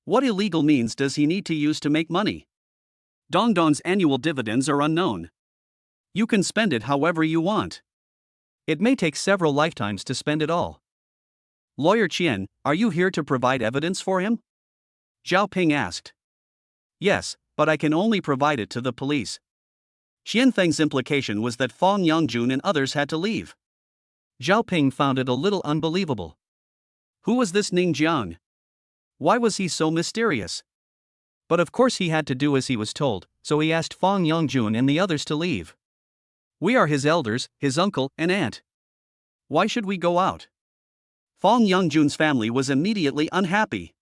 What illegal means does he need to use to make money? Dongdong's annual dividends are unknown. You can spend it however you want. It may take several lifetimes to spend it all. "Lawyer Qian, are you here to provide evidence for him?" Zhao Ping asked. "Yes, but I can only provide it to the police." Qian Feng's implication was that Fang Yongjun and others had to leave. Zhao Ping found it a little unbelievable. Who was this Ning Jiang? Why was he so mysterious? But of course he had to do as he was told, so he asked Fang Yongjun and the others to leave. "We are his elders, his uncle and aunt. Why should we go out?" Fang Yongjun's family was immediately unhappy.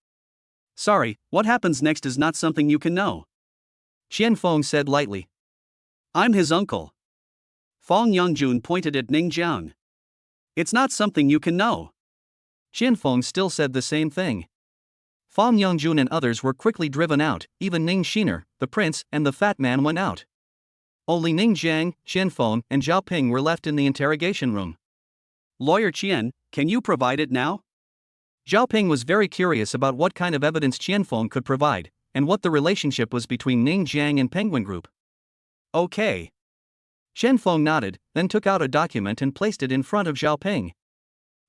"Sorry, what happens next is not something you can know," Qian Feng said lightly. "I'm his uncle." Fang Yongjun pointed at Ning Jiang. "It's not something you can know." Qian Feng still said the same thing. Fang Yongjun and others were quickly driven out, even Ning Shiner, the prince, and the fat man went out. Only Ning Jiang, Qian Feng, and Zhao Ping were left in the interrogation room. "Lawyer Qian, can you provide it now?" Zhao Ping was very curious about what kind of evidence Qianfeng could provide, and what the relationship was between Ning Jiang and Penguin Group. Okay. Qianfeng nodded, then took out a document and placed it in front of Zhao Ping.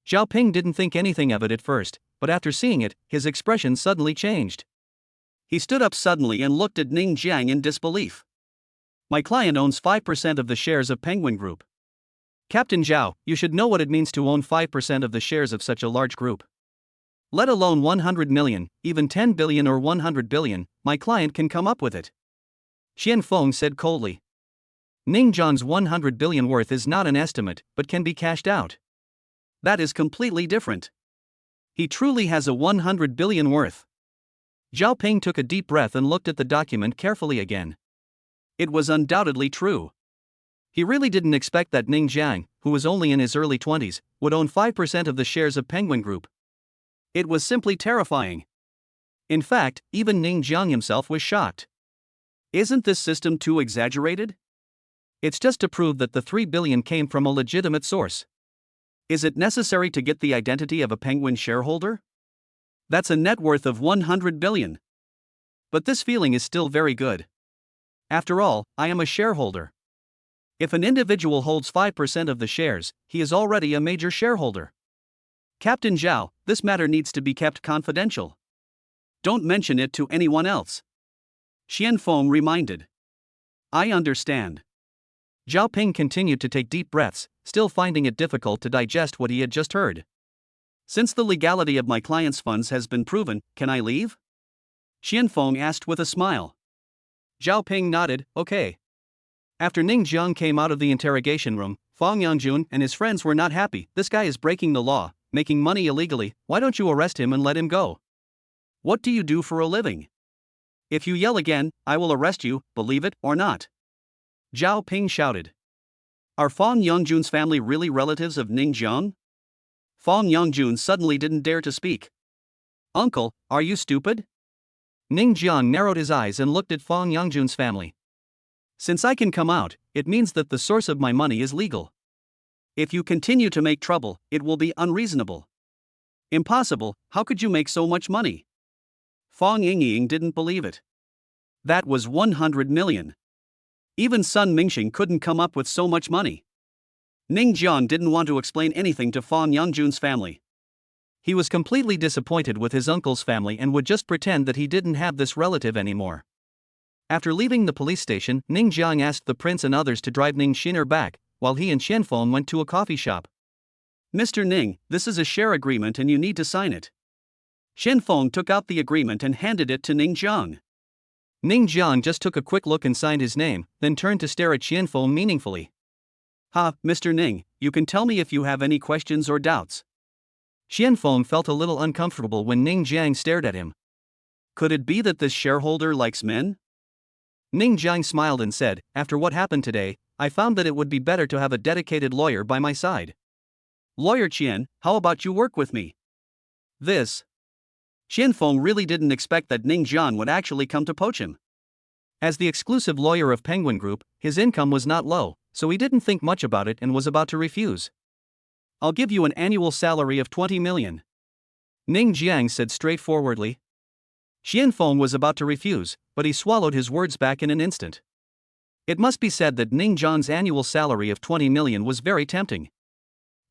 Zhao Ping didn't think anything of it at first, but after seeing it, his expression suddenly changed. He stood up suddenly and looked at Ning Jiang in disbelief. My client owns 5% of the shares of Penguin Group. Captain Zhao, you should know what it means to own 5% of the shares of such a large group. Let alone 100 million, even 10 billion or 100 billion, my client can come up with it. Qianfeng said coldly. Ning Jiang's 100 billion worth is not an estimate, but can be cashed out. That is completely different. He truly has a 100 billion worth. Zhao Ping took a deep breath and looked at the document carefully again. It was undoubtedly true. He really didn't expect that Ning Jiang, who was only in his early 20s, would own 5% of the shares of Penguin Group. It was simply terrifying. In fact, even Ning Jiang himself was shocked. Isn't this system too exaggerated? It's just to prove that the 3 billion came from a legitimate source. Is it necessary to get the identity of a Penguin shareholder? That's a net worth of 100 billion. But this feeling is still very good. After all, I am a shareholder. If an individual holds 5% of the shares, he is already a major shareholder. Captain Zhao, this matter needs to be kept confidential. Don't mention it to anyone else. Qianfeng reminded. I understand. Zhao Ping continued to take deep breaths, still finding it difficult to digest what he had just heard. Since the legality of my client's funds has been proven, can I leave? Qianfeng asked with a smile. Zhao Ping nodded, okay. After Ning Jiang came out of the interrogation room, Fang Yangjun and his friends were not happy. This guy is breaking the law, making money illegally. Why don't you arrest him and let him go? What do you do for a living? If you yell again, I will arrest you, believe it or not. Zhao Ping shouted. Are Fang Yangjun's family really relatives of Ning Jiang? Fang Yangjun suddenly didn't dare to speak. Uncle, are you stupid? Ning Jiang narrowed his eyes and looked at Fang Yangjun's family. Since I can come out, it means that the source of my money is legal. If you continue to make trouble, it will be unreasonable. Impossible, how could you make so much money? Fang Yingying didn't believe it. That was 100 million. Even Sun Mingxing couldn't come up with so much money. Ning Jiang didn't want to explain anything to Fang Yangjun's family. He was completely disappointed with his uncle's family and would just pretend that he didn't have this relative anymore. After leaving the police station, Ning Jiang asked the prince and others to drive Ning Xiner back, while he and Qianfeng went to a coffee shop. Mr. Ning, this is a share agreement and you need to sign it. Qianfeng took out the agreement and handed it to Ning Jiang. Ning Jiang just took a quick look and signed his name, then turned to stare at Qianfeng meaningfully. Mr. Ning, you can tell me if you have any questions or doubts. Qianfeng felt a little uncomfortable when Ning Jiang stared at him. Could it be that this shareholder likes men? Ning Jiang smiled and said, after what happened today, I found that it would be better to have a dedicated lawyer by my side. Lawyer Qian, how about you work with me? This. Qianfeng really didn't expect that Ning Jiang would actually come to poach him. As the exclusive lawyer of Penguin Group, his income was not low, so he didn't think much about it and was about to refuse. I'll give you an annual salary of 20 million. Ning Jiang said straightforwardly. Qianfeng was about to refuse, but he swallowed his words back in an instant. It must be said that Ning Jiang's annual salary of 20 million was very tempting.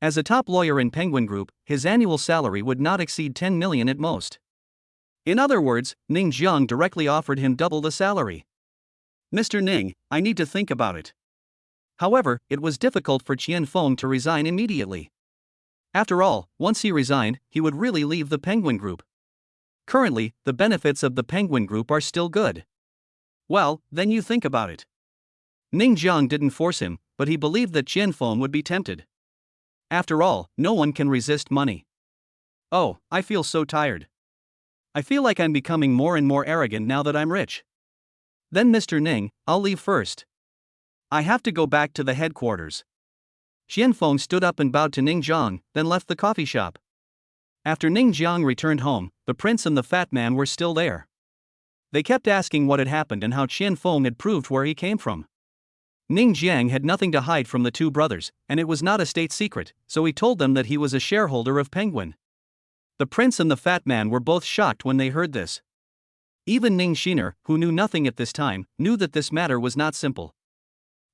As a top lawyer in Penguin Group, his annual salary would not exceed 10 million at most. In other words, Ning Jiang directly offered him double the salary. Mr. Ning, I need to think about it. However, it was difficult for Qianfeng to resign immediately. After all, once he resigned, he would really leave the Penguin Group. Currently, the benefits of the Penguin Group are still good. Well, then you think about it. Ning Jiang didn't force him, but he believed that Qianfeng would be tempted. After all, no one can resist money. Oh, I feel so tired. I feel like I'm becoming more and more arrogant now that I'm rich. Then Mr. Ning, I'll leave first. I have to go back to the headquarters. Qianfeng stood up and bowed to Ning Jiang, then left the coffee shop. After Ning Jiang returned home, the prince and the fat man were still there. They kept asking what had happened and how Qianfeng had proved where he came from. Ning Jiang had nothing to hide from the two brothers, and it was not a state secret, so he told them that he was a shareholder of Penguin. The prince and the fat man were both shocked when they heard this. Even Ning Shiner, who knew nothing at this time, knew that this matter was not simple.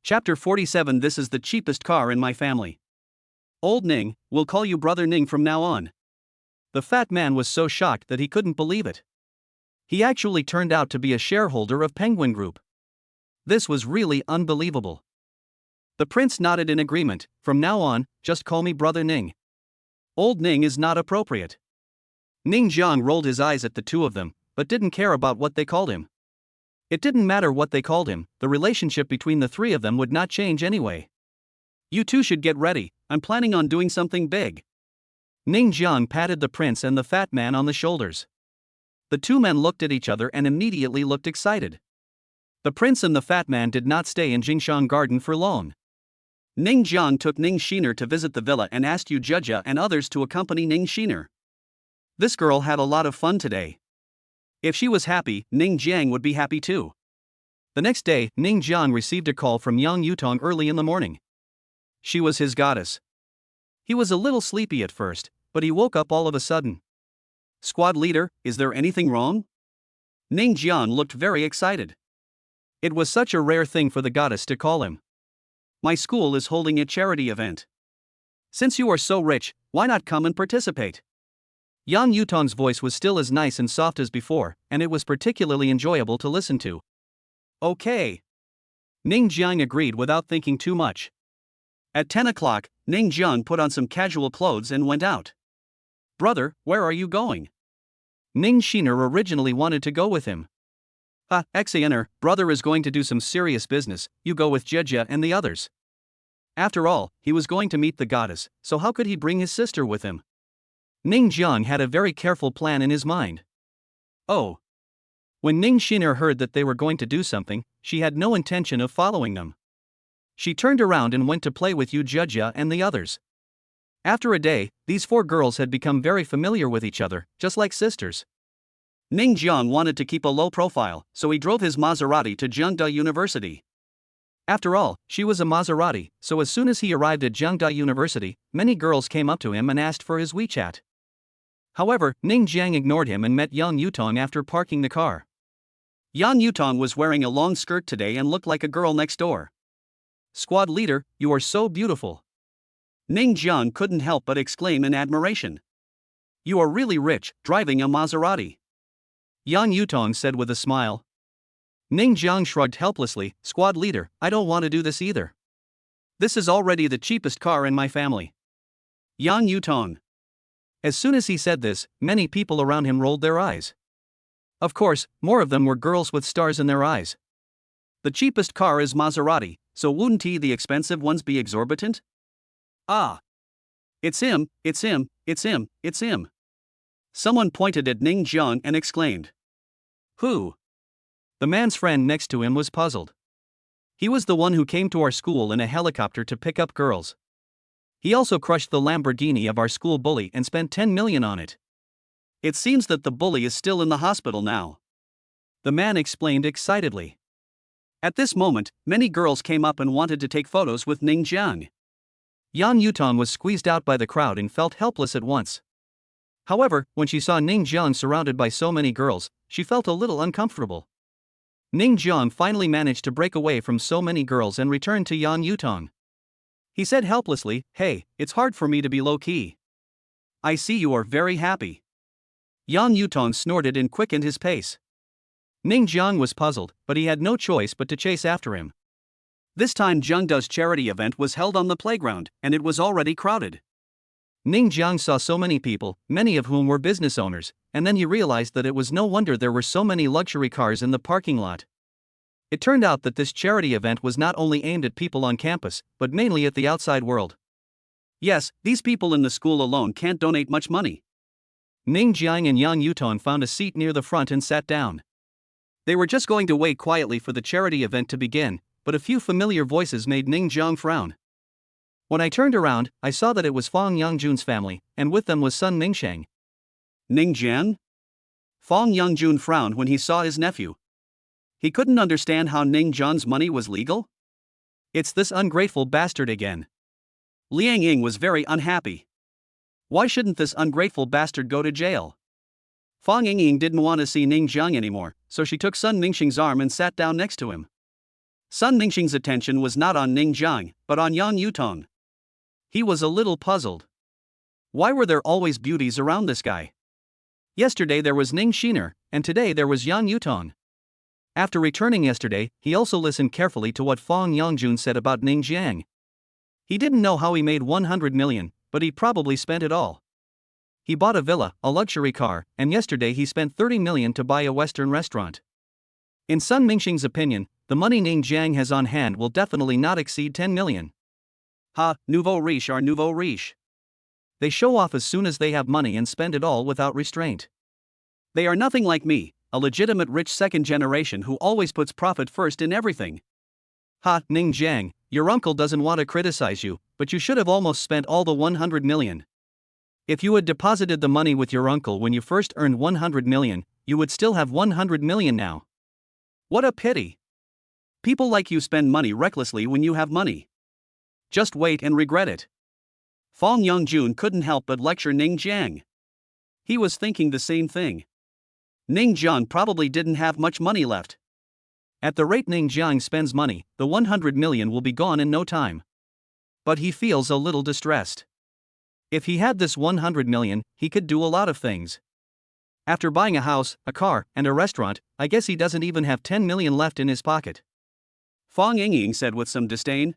Chapter 47. This is the cheapest car in my family. Old Ning, we'll call you Brother Ning from now on. The fat man was so shocked that he couldn't believe it. He actually turned out to be a shareholder of Penguin Group. This was really unbelievable. The prince nodded in agreement. From now on, just call me Brother Ning. Old Ning is not appropriate. Ning Jiang rolled his eyes at the two of them, but didn't care about what they called him. It didn't matter what they called him, the relationship between the three of them would not change anyway. You two should get ready, I'm planning on doing something big. Ning Jiang patted the prince and the fat man on the shoulders. The two men looked at each other and immediately looked excited. The prince and the fat man did not stay in Jingshan Garden for long. Ning Jiang took Ning Shiner to visit the villa and asked Yu Jia and others to accompany Ning Shiner. This girl had a lot of fun today. If she was happy, Ning Jiang would be happy too. The next day, Ning Jiang received a call from Yang Yutong early in the morning. She was his goddess. He was a little sleepy at first, but he woke up all of a sudden. Squad leader, is there anything wrong? Ning Jiang looked very excited. It was such a rare thing for the goddess to call him. My school is holding a charity event. Since you are so rich, why not come and participate? Yang Yutong's voice was still as nice and soft as before, and it was particularly enjoyable to listen to. Okay. Ning Jiang agreed without thinking too much. At 10 o'clock, Ning Jiang put on some casual clothes and went out. Brother, where are you going? Ning Shiner originally wanted to go with him. Xaner, brother is going to do some serious business, you go with Jejia and the others. After all, he was going to meet the goddess, so how could he bring his sister with him? Ning Jiang had a very careful plan in his mind. Oh. When Ning Shiner heard that they were going to do something, she had no intention of following them. She turned around and went to play with Yu Jia and the others. After a day, these four girls had become very familiar with each other, just like sisters. Ning Jiang wanted to keep a low profile, so he drove his Maserati to Jiangda University. After all, she was a Maserati, so as soon as he arrived at Jiangda University, many girls came up to him and asked for his WeChat. However, Ning Jiang ignored him and met Yang Yutong after parking the car. Yang Yutong was wearing a long skirt today and looked like a girl next door. Squad leader, you are so beautiful. Ning Jiang couldn't help but exclaim in admiration. You are really rich, driving a Maserati. Yang Yutong said with a smile. Ning Jiang shrugged helplessly. Squad leader, I don't want to do this either. This is already the cheapest car in my family. Yang Yutong. As soon as he said this, many people around him rolled their eyes. Of course, more of them were girls with stars in their eyes. The cheapest car is Maserati, so wouldn't the expensive ones be exorbitant? Ah. It's him, it's him, it's him, it's him. Someone pointed at Ning Jiang and exclaimed. Who? The man's friend next to him was puzzled. He was the one who came to our school in a helicopter to pick up girls. He also crushed the Lamborghini of our school bully and spent 10 million on it. It seems that the bully is still in the hospital now. The man explained excitedly. At this moment, many girls came up and wanted to take photos with Ning Jiang. Yang Yutong was squeezed out by the crowd and felt helpless at once. However, when she saw Ning Jiang surrounded by so many girls, she felt a little uncomfortable. Ning Jiang finally managed to break away from so many girls and returned to Yang Yutong. He said helplessly, Hey, it's hard for me to be low-key. I see you are very happy. Yang Yutong snorted and quickened his pace. Ning Jiang was puzzled, but he had no choice but to chase after him. This time Jiangda's charity event was held on the playground, and it was already crowded. Ning Jiang saw so many people, many of whom were business owners, and then he realized that it was no wonder there were so many luxury cars in the parking lot. It turned out that this charity event was not only aimed at people on campus, but mainly at the outside world. Yes, these people in the school alone can't donate much money. Ning Jiang and Yang Yutong found a seat near the front and sat down. They were just going to wait quietly for the charity event to begin, but a few familiar voices made Ning Jiang frown. When I turned around, I saw that it was Fang Yangjun's family, and with them was son Mingsheng. Ning Jian? Fang Yangjun frowned when he saw his nephew. He couldn't understand how Ning Jian's money was legal. It's this ungrateful bastard again. Liang Ying was very unhappy. Why shouldn't this ungrateful bastard go to jail? Fang Yingying didn't want to see Ning Jiang anymore, so she took Sun Mingxing's arm and sat down next to him. Sun Mingxing's attention was not on Ning Jiang, but on Yang Yutong. He was a little puzzled. Why were there always beauties around this guy? Yesterday there was Ning Shiner, and today there was Yang Yutong. After returning yesterday, he also listened carefully to what Fang Yangjun said about Ning Jiang. He didn't know how he made 100 million, but he probably spent it all. He bought a villa, a luxury car, and yesterday he spent 30 million to buy a Western restaurant. In Sun Mingxing's opinion, the money Ning Jiang has on hand will definitely not exceed 10 million. Ha, nouveau riche are nouveau riche. They show off as soon as they have money and spend it all without restraint. They are nothing like me, a legitimate rich second generation who always puts profit first in everything. Ha, Ning Jiang, your uncle doesn't want to criticize you, but you should have almost spent all the 100 million. If you had deposited the money with your uncle when you first earned 100 million, you would still have 100 million now. What a pity. People like you spend money recklessly when you have money. Just wait and regret it. Fang Yangjun couldn't help but lecture Ning Jiang. He was thinking the same thing. Ning Jiang probably didn't have much money left. At the rate Ning Jiang spends money, the 100 million will be gone in no time. But he feels a little distressed. If he had this 100 million, he could do a lot of things. After buying a house, a car, and a restaurant, I guess he doesn't even have 10 million left in his pocket. Fang Yingying said with some disdain.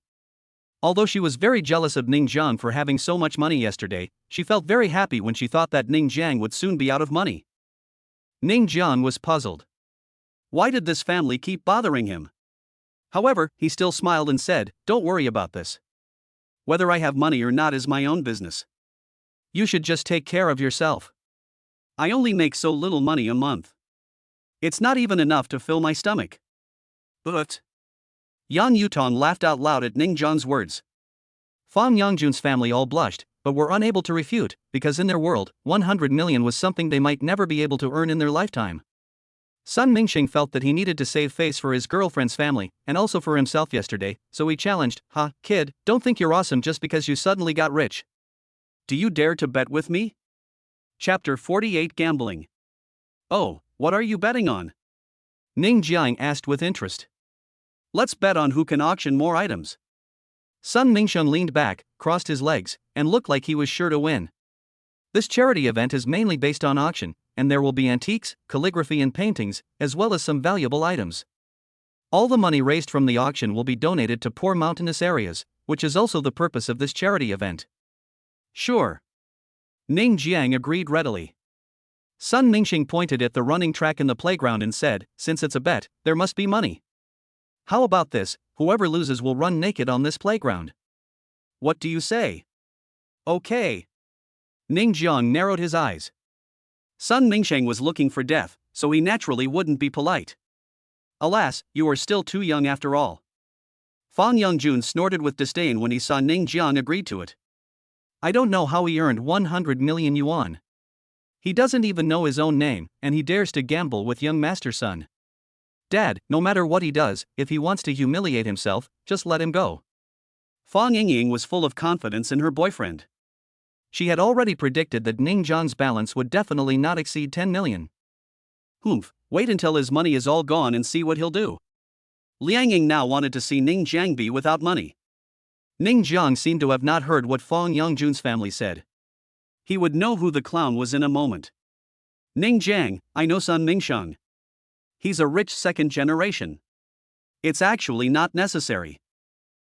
Although she was very jealous of Ning Jiang for having so much money yesterday, she felt very happy when she thought that Ning Jiang would soon be out of money. Ning Jiang was puzzled. Why did this family keep bothering him? However, he still smiled and said, "Don't worry about this. Whether I have money or not is my own business. You should just take care of yourself. I only make so little money a month. It's not even enough to fill my stomach." But Yang Yutong laughed out loud at Ning Jiang's words. Fang Yangjun's family all blushed, but were unable to refute, because in their world, 100 million was something they might never be able to earn in their lifetime. Sun Mingxing felt that he needed to save face for his girlfriend's family, and also for himself yesterday, so he challenged, "Ha, kid, don't think you're awesome just because you suddenly got rich. Do you dare to bet with me?" Chapter 48 Gambling. "Oh, what are you betting on?" Ning Jiang asked with interest. "Let's bet on who can auction more items." Sun Mingxing leaned back, crossed his legs, and looked like he was sure to win. This charity event is mainly based on auction, and there will be antiques, calligraphy and paintings, as well as some valuable items. All the money raised from the auction will be donated to poor mountainous areas, which is also the purpose of this charity event. Sure. Ning Jiang agreed readily. Sun Mingxing pointed at the running track in the playground and said, "Since it's a bet, there must be money. How about this, whoever loses will run naked on this playground. What do you say?" "Okay." Ning Jiang narrowed his eyes. Sun Mingxing was looking for death, so he naturally wouldn't be polite. "Alas, you are still too young after all." Fang Yangjun snorted with disdain when he saw Ning Jiang agreed to it. I don't know how he earned 100 million yuan. He doesn't even know his own name, and he dares to gamble with young master son. Dad, no matter what he does, if he wants to humiliate himself, just let him go. Fang Yingying was full of confidence in her boyfriend. She had already predicted that Ning Jiang's balance would definitely not exceed 10 million. Humph, wait until his money is all gone and see what he'll do. Liang Ying now wanted to see Ning Jiang be without money. Ning Jiang seemed to have not heard what Fang Yangjun's family said. He would know who the clown was in a moment. "Ning Jiang, I know Sun Mingxing. He's a rich second generation. It's actually not necessary."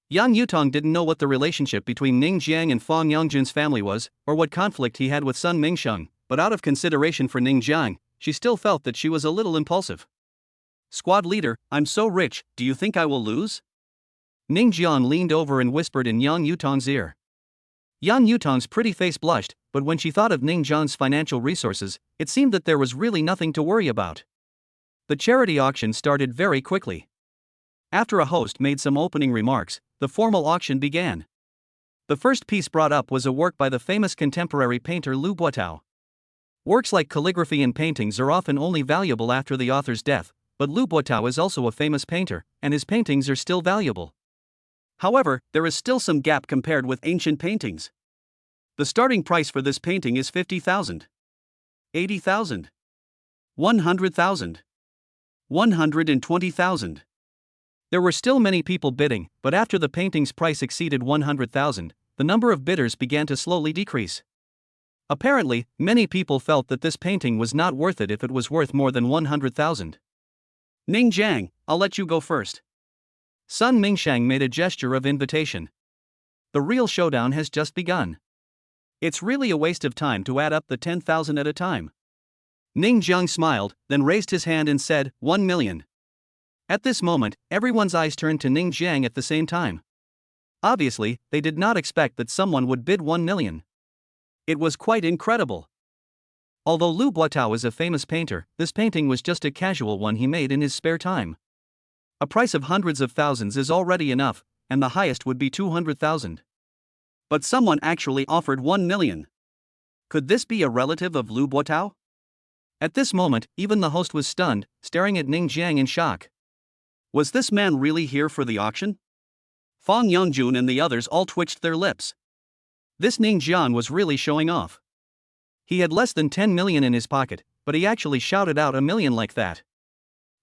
Yang Yutong didn't know what the relationship between Ning Jiang and Fang Yangjun's family was, or what conflict he had with Sun Mingxing, but out of consideration for Ning Jiang, she still felt that she was a little impulsive. "Squad leader, I'm so rich, do you think I will lose?" Ning Jiang leaned over and whispered in Yang Yutong's ear. Yang Yutong's pretty face blushed, but when she thought of Ning Jiang's financial resources, it seemed that there was really nothing to worry about. The charity auction started very quickly. After a host made some opening remarks, the formal auction began. The first piece brought up was a work by the famous contemporary painter Lu Buotao. Works like calligraphy and paintings are often only valuable after the author's death, but Lu Buotao is also a famous painter, and his paintings are still valuable. However, there is still some gap compared with ancient paintings. The starting price for this painting is 50,000. 80,000. 100,000. 120,000. There were still many people bidding, but after the painting's price exceeded 100,000, the number of bidders began to slowly decrease. Apparently, many people felt that this painting was not worth it if it was worth more than 100,000. Ning Jiang, I'll let you go first. Sun Mingshang made a gesture of invitation. The real showdown has just begun. It's really a waste of time to add up the 10,000 at a time. Ning Jiang smiled, then raised his hand and said, 1 million. At this moment, everyone's eyes turned to Ning Jiang at the same time. Obviously, they did not expect that someone would bid 1 million. It was quite incredible. Although Lu Buotao is a famous painter, this painting was just a casual one he made in his spare time. A price of hundreds of thousands is already enough, and the highest would be 200,000. But someone actually offered 1 million. Could this be a relative of Lu Buotao? At this moment, even the host was stunned, staring at Ning Jiang in shock. Was this man really here for the auction? Fang Yongjun and the others all twitched their lips. This Ning Jiang was really showing off. He had less than 10 million in his pocket, but he actually shouted out 1 million like that.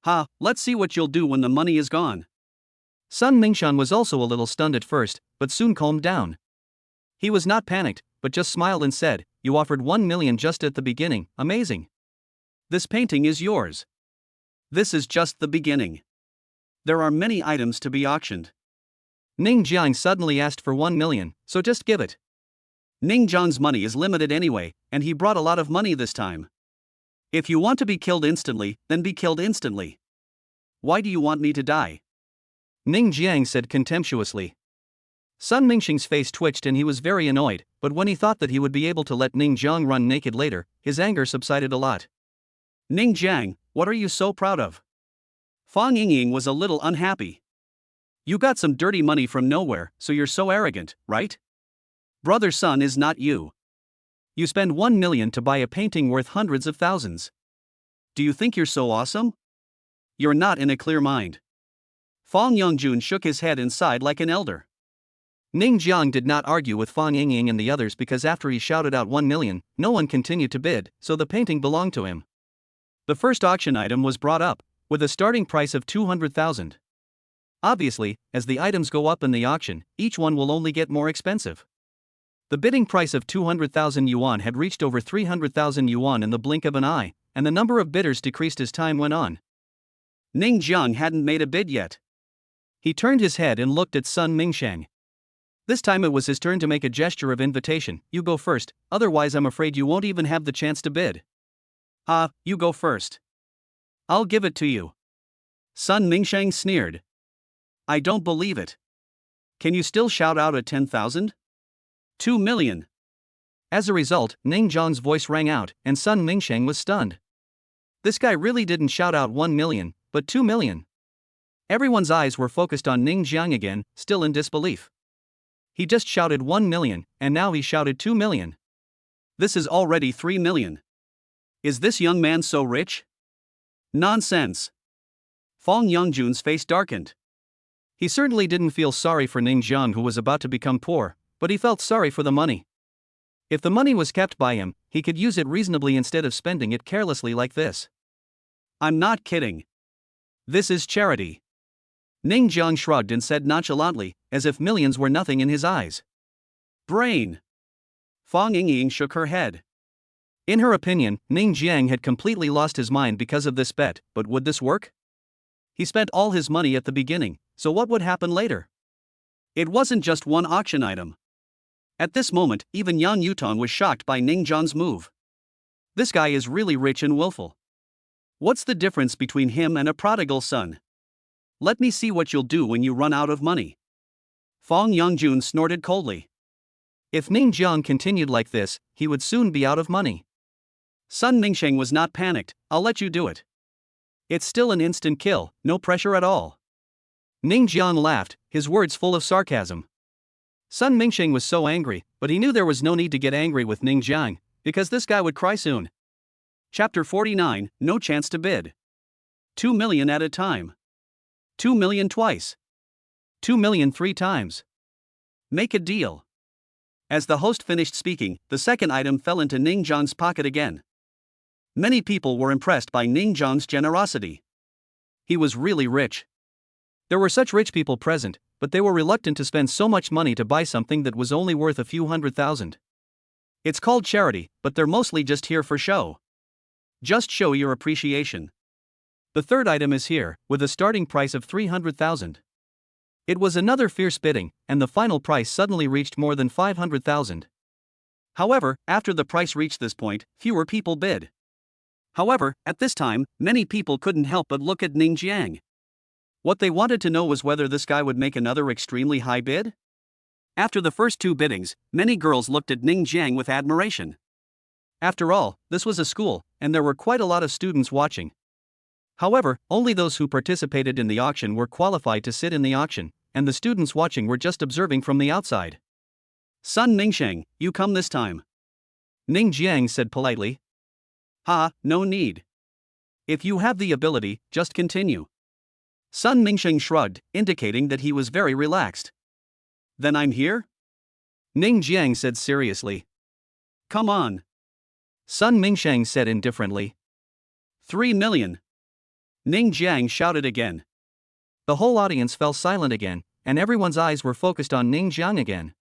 Ha, let's see what you'll do when the money is gone. Sun Mingshan was also a little stunned at first, but soon calmed down. He was not panicked, but just smiled and said, "You offered 1 million just at the beginning, amazing. This painting is yours. This is just the beginning. There are many items to be auctioned." Ning Jiang suddenly asked for 1 million, so just give it. Ning Jiang's money is limited anyway, and he brought a lot of money this time. If you want to be killed instantly, then be killed instantly. Why do you want me to die? Ning Jiang said contemptuously. Sun Mingsheng's face twitched and he was very annoyed, but when he thought that he would be able to let Ning Jiang run naked later, his anger subsided a lot. Ning Jiang, what are you so proud of? Fang Yingying was a little unhappy. You got some dirty money from nowhere, so you're so arrogant, right? Brother Sun is not you. You spend 1 million to buy a painting worth hundreds of thousands. Do you think you're so awesome? You're not in a clear mind. Fang Yongjun shook his head and sighed like an elder. Ning Jiang did not argue with Fang Yingying and the others because after he shouted out 1 million, no one continued to bid, so the painting belonged to him. The first auction item was brought up, with a starting price of 200,000. Obviously, as the items go up in the auction, each one will only get more expensive. The bidding price of 200,000 yuan had reached over 300,000 yuan in the blink of an eye, and the number of bidders decreased as time went on. Ning Jiang hadn't made a bid yet. He turned his head and looked at Sun Mingsheng. This time it was his turn to make a gesture of invitation. You go first, otherwise I'm afraid you won't even have the chance to bid. Ah, you go first. I'll give it to you. Sun Mingsheng sneered. I don't believe it. Can you still shout out at 10,000? 2 million. As a result, Ning Jiang's voice rang out, and Sun Mingsheng was stunned. This guy really didn't shout out 1 million, but 2 million. Everyone's eyes were focused on Ning Jiang again, still in disbelief. He just shouted 1 million, and now he shouted 2 million. This is already 3 million. Is this young man so rich? Nonsense. Fang Yongjun's face darkened. He certainly didn't feel sorry for Ning Jiang who was about to become poor, but he felt sorry for the money. If the money was kept by him, he could use it reasonably instead of spending it carelessly like this. I'm not kidding. This is charity. Ning Jiang shrugged and said nonchalantly, as if millions were nothing in his eyes. Brain. Fang Yingying shook her head. In her opinion, Ning Jiang had completely lost his mind because of this bet, but would this work? He spent all his money at the beginning, so what would happen later? It wasn't just one auction item. At this moment, even Yang Yutong was shocked by Ning Jiang's move. This guy is really rich and willful. What's the difference between him and a prodigal son? Let me see what you'll do when you run out of money. Fang Yongjun snorted coldly. If Ning Jiang continued like this, he would soon be out of money. Sun Mingsheng was not panicked. I'll let you do it. It's still an instant kill, no pressure at all. Ning Jiang laughed, his words full of sarcasm. Sun Mingsheng was so angry, but he knew there was no need to get angry with Ning Jiang, because this guy would cry soon. Chapter 49, No Chance to Bid. 2 million at a time. 2 million twice. 2 million 3 times. Make a deal. As the host finished speaking, the second item fell into Ning Jiang's pocket again. Many people were impressed by Ning Jiang's generosity. He was really rich. There were such rich people present, but they were reluctant to spend so much money to buy something that was only worth a few $100,000. It's called charity, but they're mostly just here for show. Just show your appreciation. The third item is here, with a starting price of $300,000. It was another fierce bidding, and the final price suddenly reached more than $500,000. However, after the price reached this point, fewer people bid. However, at this time, many people couldn't help but look at Ning Jiang. What they wanted to know was whether this guy would make another extremely high bid. After the first two biddings, many girls looked at Ning Jiang with admiration. After all, this was a school, and there were quite a lot of students watching. However, only those who participated in the auction were qualified to sit in the auction, and the students watching were just observing from the outside. Sun Mingsheng, you come this time. Ning Jiang said politely. No need. If you have the ability, just continue. Sun Mingsheng shrugged, indicating that he was very relaxed. Then I'm here? Ning Jiang said seriously. Come on. Sun Mingsheng said indifferently. 3 million. Ning Jiang shouted again. The whole audience fell silent again, and everyone's eyes were focused on Ning Jiang again.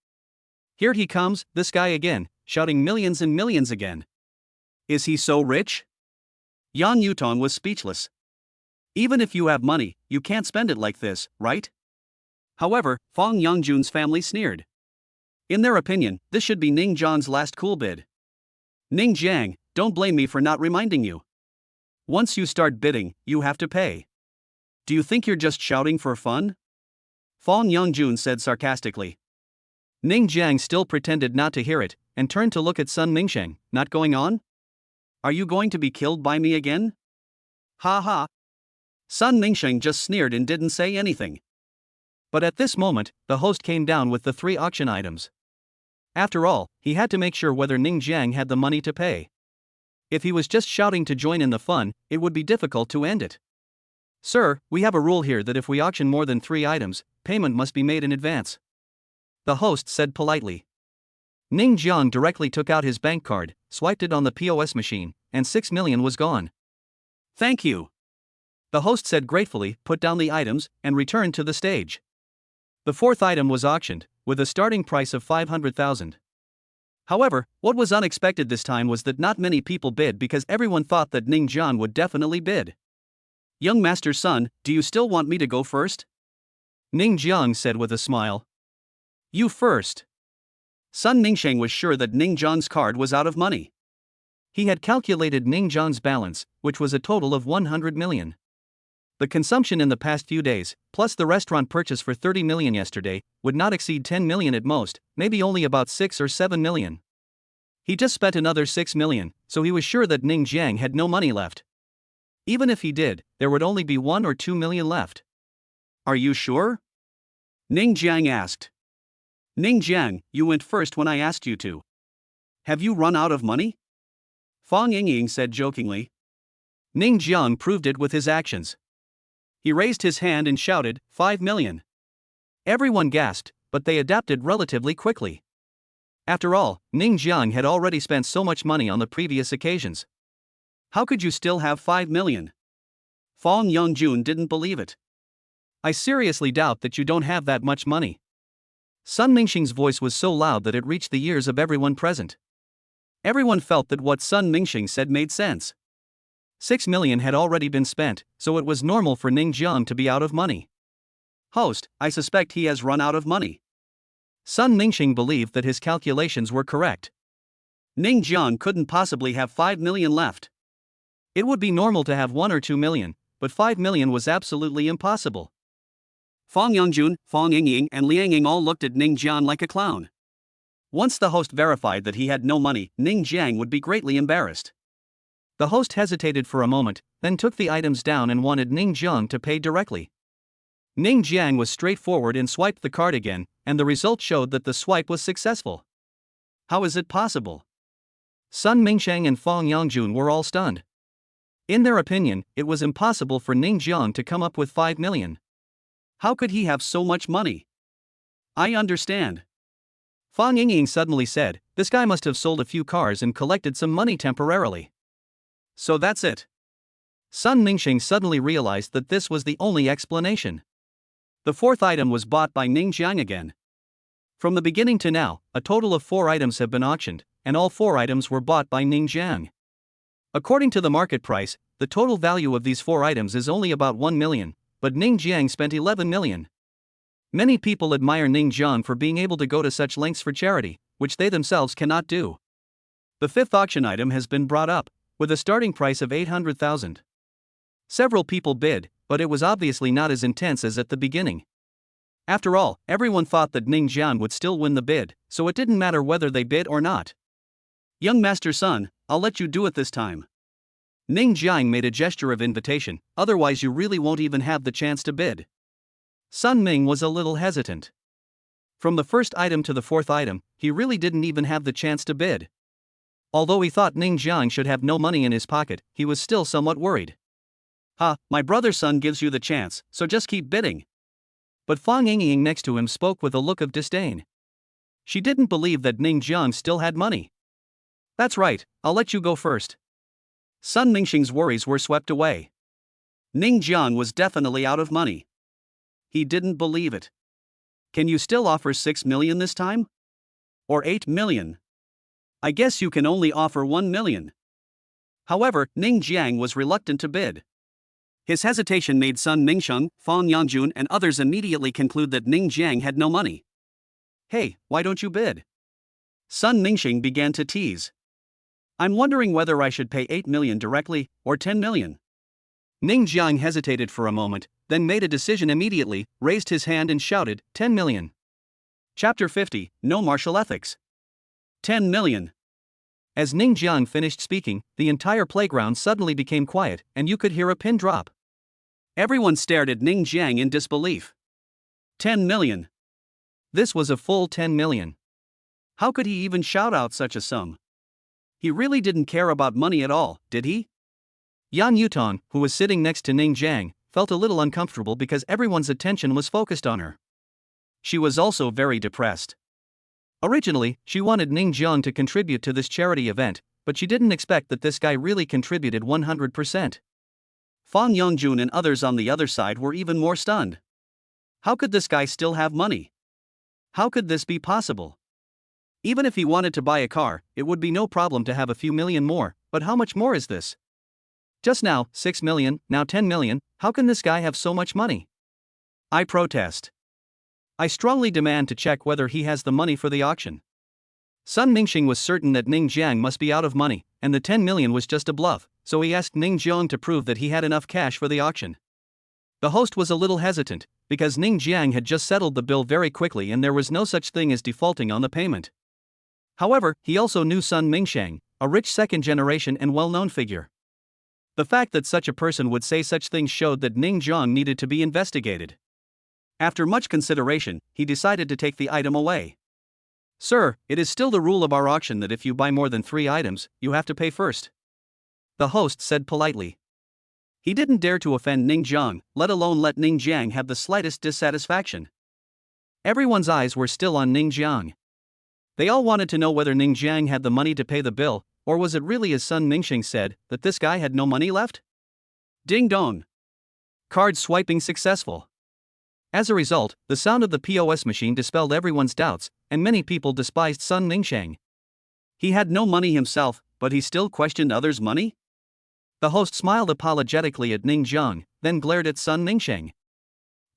Here he comes, this guy again, shouting millions and millions again. Is he so rich? Yang Yutong was speechless. Even if you have money, you can't spend it like this, right? However, Fang Yangjun's family sneered. In their opinion, this should be Ning Jiang's last cool bid. Ning Jiang, don't blame me for not reminding you. Once you start bidding, you have to pay. Do you think you're just shouting for fun? Fang Yangjun said sarcastically. Ning Jiang still pretended not to hear it, and turned to look at Sun Mingsheng. Not going on? Are you going to be killed by me again? Ha ha. Sun Mingsheng just sneered and didn't say anything. But at this moment, the host came down with the 3 auction items. After all, he had to make sure whether Ning Jiang had the money to pay. If he was just shouting to join in the fun, it would be difficult to end it. Sir, we have a rule here that if we auction more than 3 items, payment must be made in advance. The host said politely. Ning Jiang directly took out his bank card, swiped it on the POS machine, and 6 million was gone. Thank you. The host said gratefully, put down the items, and returned to the stage. The 4th item was auctioned, with a starting price of 500,000. However, what was unexpected this time was that not many people bid because everyone thought that Ning Jiang would definitely bid. Young master's son, do you still want me to go first? Ning Jiang said with a smile. You first. Sun Mingsheng was sure that Ning Jiang's card was out of money. He had calculated Ning Jiang's balance, which was a total of 100 million. The consumption in the past few days, plus the restaurant purchase for 30 million yesterday, would not exceed 10 million at most, maybe only about 6 or 7 million. He just spent another 6 million, so he was sure that Ning Jiang had no money left. Even if he did, there would only be 1 or 2 million left. Are you sure? Ning Jiang asked. Ning Jiang, you went first when I asked you to. Have you run out of money? Fang Yingying said jokingly. Ning Jiang proved it with his actions. He raised his hand and shouted, 5 million. Everyone gasped, but they adapted relatively quickly. After all, Ning Jiang had already spent so much money on the previous occasions. How could you still have 5 million? Fang Yangjun didn't believe it. I seriously doubt that you don't have that much money. Sun Mingsheng's voice was so loud that it reached the ears of everyone present. Everyone felt that what Sun Mingsheng said made sense. 6 million had already been spent, so it was normal for Ning Jiang to be out of money. Host, I suspect he has run out of money. Sun Mingsheng believed that his calculations were correct. Ning Jiang couldn't possibly have 5 million left. It would be normal to have 1 or 2 million, but 5 million was absolutely impossible. Fang Yangjun, Fang Yingying, and Liang Ying all looked at Ning Jiang like a clown. Once the host verified that he had no money, Ning Jiang would be greatly embarrassed. The host hesitated for a moment, then took the items down and wanted Ning Jiang to pay directly. Ning Jiang was straightforward and swiped the card again, and the result showed that the swipe was successful. How is it possible? Sun Mingsheng and Fang Yangjun were all stunned. In their opinion, it was impossible for Ning Jiang to come up with 5 million. How could he have so much money? I understand. Fang Yingying suddenly said, "This guy must have sold a few cars and collected some money temporarily. So that's it." Sun Mingxing suddenly realized that this was the only explanation. The fourth item was bought by Ning Jiang again. From the beginning to now, a total of 4 items have been auctioned, and all 4 items were bought by Ning Jiang. According to the market price, the total value of these 4 items is only about 1 million, but Ning Jiang spent 11 million. Many people admire Ning Jiang for being able to go to such lengths for charity, which they themselves cannot do. The 5th auction item has been brought up, with a starting price of 800,000. Several people bid, but it was obviously not as intense as at the beginning. After all, everyone thought that Ning Jiang would still win the bid, so it didn't matter whether they bid or not. "Young Master Sun, I'll let you do it this time." Ning Jiang made a gesture of invitation, "Otherwise you really won't even have the chance to bid." Sun Ming was a little hesitant. From the first item to the 4th item, he really didn't even have the chance to bid. Although he thought Ning Jiang should have no money in his pocket, he was still somewhat worried. My brother Sun gives you the chance, so just keep bidding." But Fang Yingying next to him spoke with a look of disdain. She didn't believe that Ning Jiang still had money. "That's right, I'll let you go first." Sun Mingxing's worries were swept away. Ning Jiang was definitely out of money. He didn't believe it. "Can you still offer 6 million this time? Or 8 million? I guess you can only offer 1 million. However, Ning Jiang was reluctant to bid. His hesitation made Sun Mingsheng, Fang Yangjun and others immediately conclude that Ning Jiang had no money. "Hey, why don't you bid?" Sun Mingxing began to tease. "I'm wondering whether I should pay 8 million directly, or 10 million. Ning Jiang hesitated for a moment, then made a decision immediately, raised his hand and shouted, 10 million. Chapter 50, No Martial Ethics. 10 million. As Ning Jiang finished speaking, the entire playground suddenly became quiet, and you could hear a pin drop. Everyone stared at Ning Jiang in disbelief. 10 million. This was a full 10 million. How could he even shout out such a sum? He really didn't care about money at all, did he? Yan Yutong, who was sitting next to Ning Jiang, felt a little uncomfortable because everyone's attention was focused on her. She was also very depressed. Originally, she wanted Ning Jiang to contribute to this charity event, but she didn't expect that this guy really contributed 100%. Fang Yongjun and others on the other side were even more stunned. How could this guy still have money? How could this be possible? Even if he wanted to buy a car, it would be no problem to have a few million more, but how much more is this? Just now, 6 million, now 10 million, how can this guy have so much money? I protest. I strongly demand to check whether he has the money for the auction. Sun Mingxing was certain that Ning Jiang must be out of money, and the 10 million was just a bluff, so he asked Ning Jiang to prove that he had enough cash for the auction. The host was a little hesitant, because Ning Jiang had just settled the bill very quickly and there was no such thing as defaulting on the payment. However, he also knew Sun Mingxiang, a rich second-generation and well-known figure. The fact that such a person would say such things showed that Ning Jiang needed to be investigated. After much consideration, he decided to take the item away. "Sir, it is still the rule of our auction that if you buy more than 3 items, you have to pay first," the host said politely. He didn't dare to offend Ning Jiang, let alone let Ning Jiang have the slightest dissatisfaction. Everyone's eyes were still on Ning Jiang. They all wanted to know whether Ning Jiang had the money to pay the bill, or was it really as Sun Mingxing said, that this guy had no money left? Ding dong. Card swiping successful. As a result, the sound of the POS machine dispelled everyone's doubts, and many people despised Sun Mingxiang. He had no money himself, but he still questioned others' money? The host smiled apologetically at Ning Jiang, then glared at Sun Mingxiang.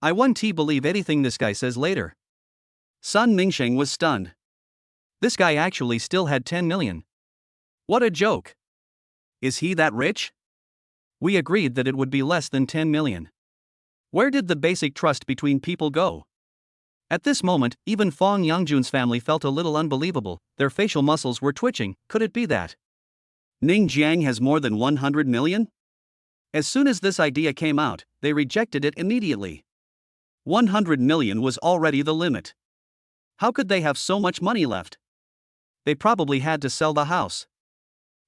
"I won't believe anything this guy says later." Sun Mingxiang was stunned. This guy actually still had 10 million. What a joke! Is he that rich? We agreed that it would be less than 10 million. Where did the basic trust between people go? At this moment, even Fang Yangjun's family felt a little unbelievable, their facial muscles were twitching. Could it be that Ning Jiang has more than 100 million? As soon as this idea came out, they rejected it immediately. 100 million was already the limit. How could they have so much money left? They probably had to sell the house.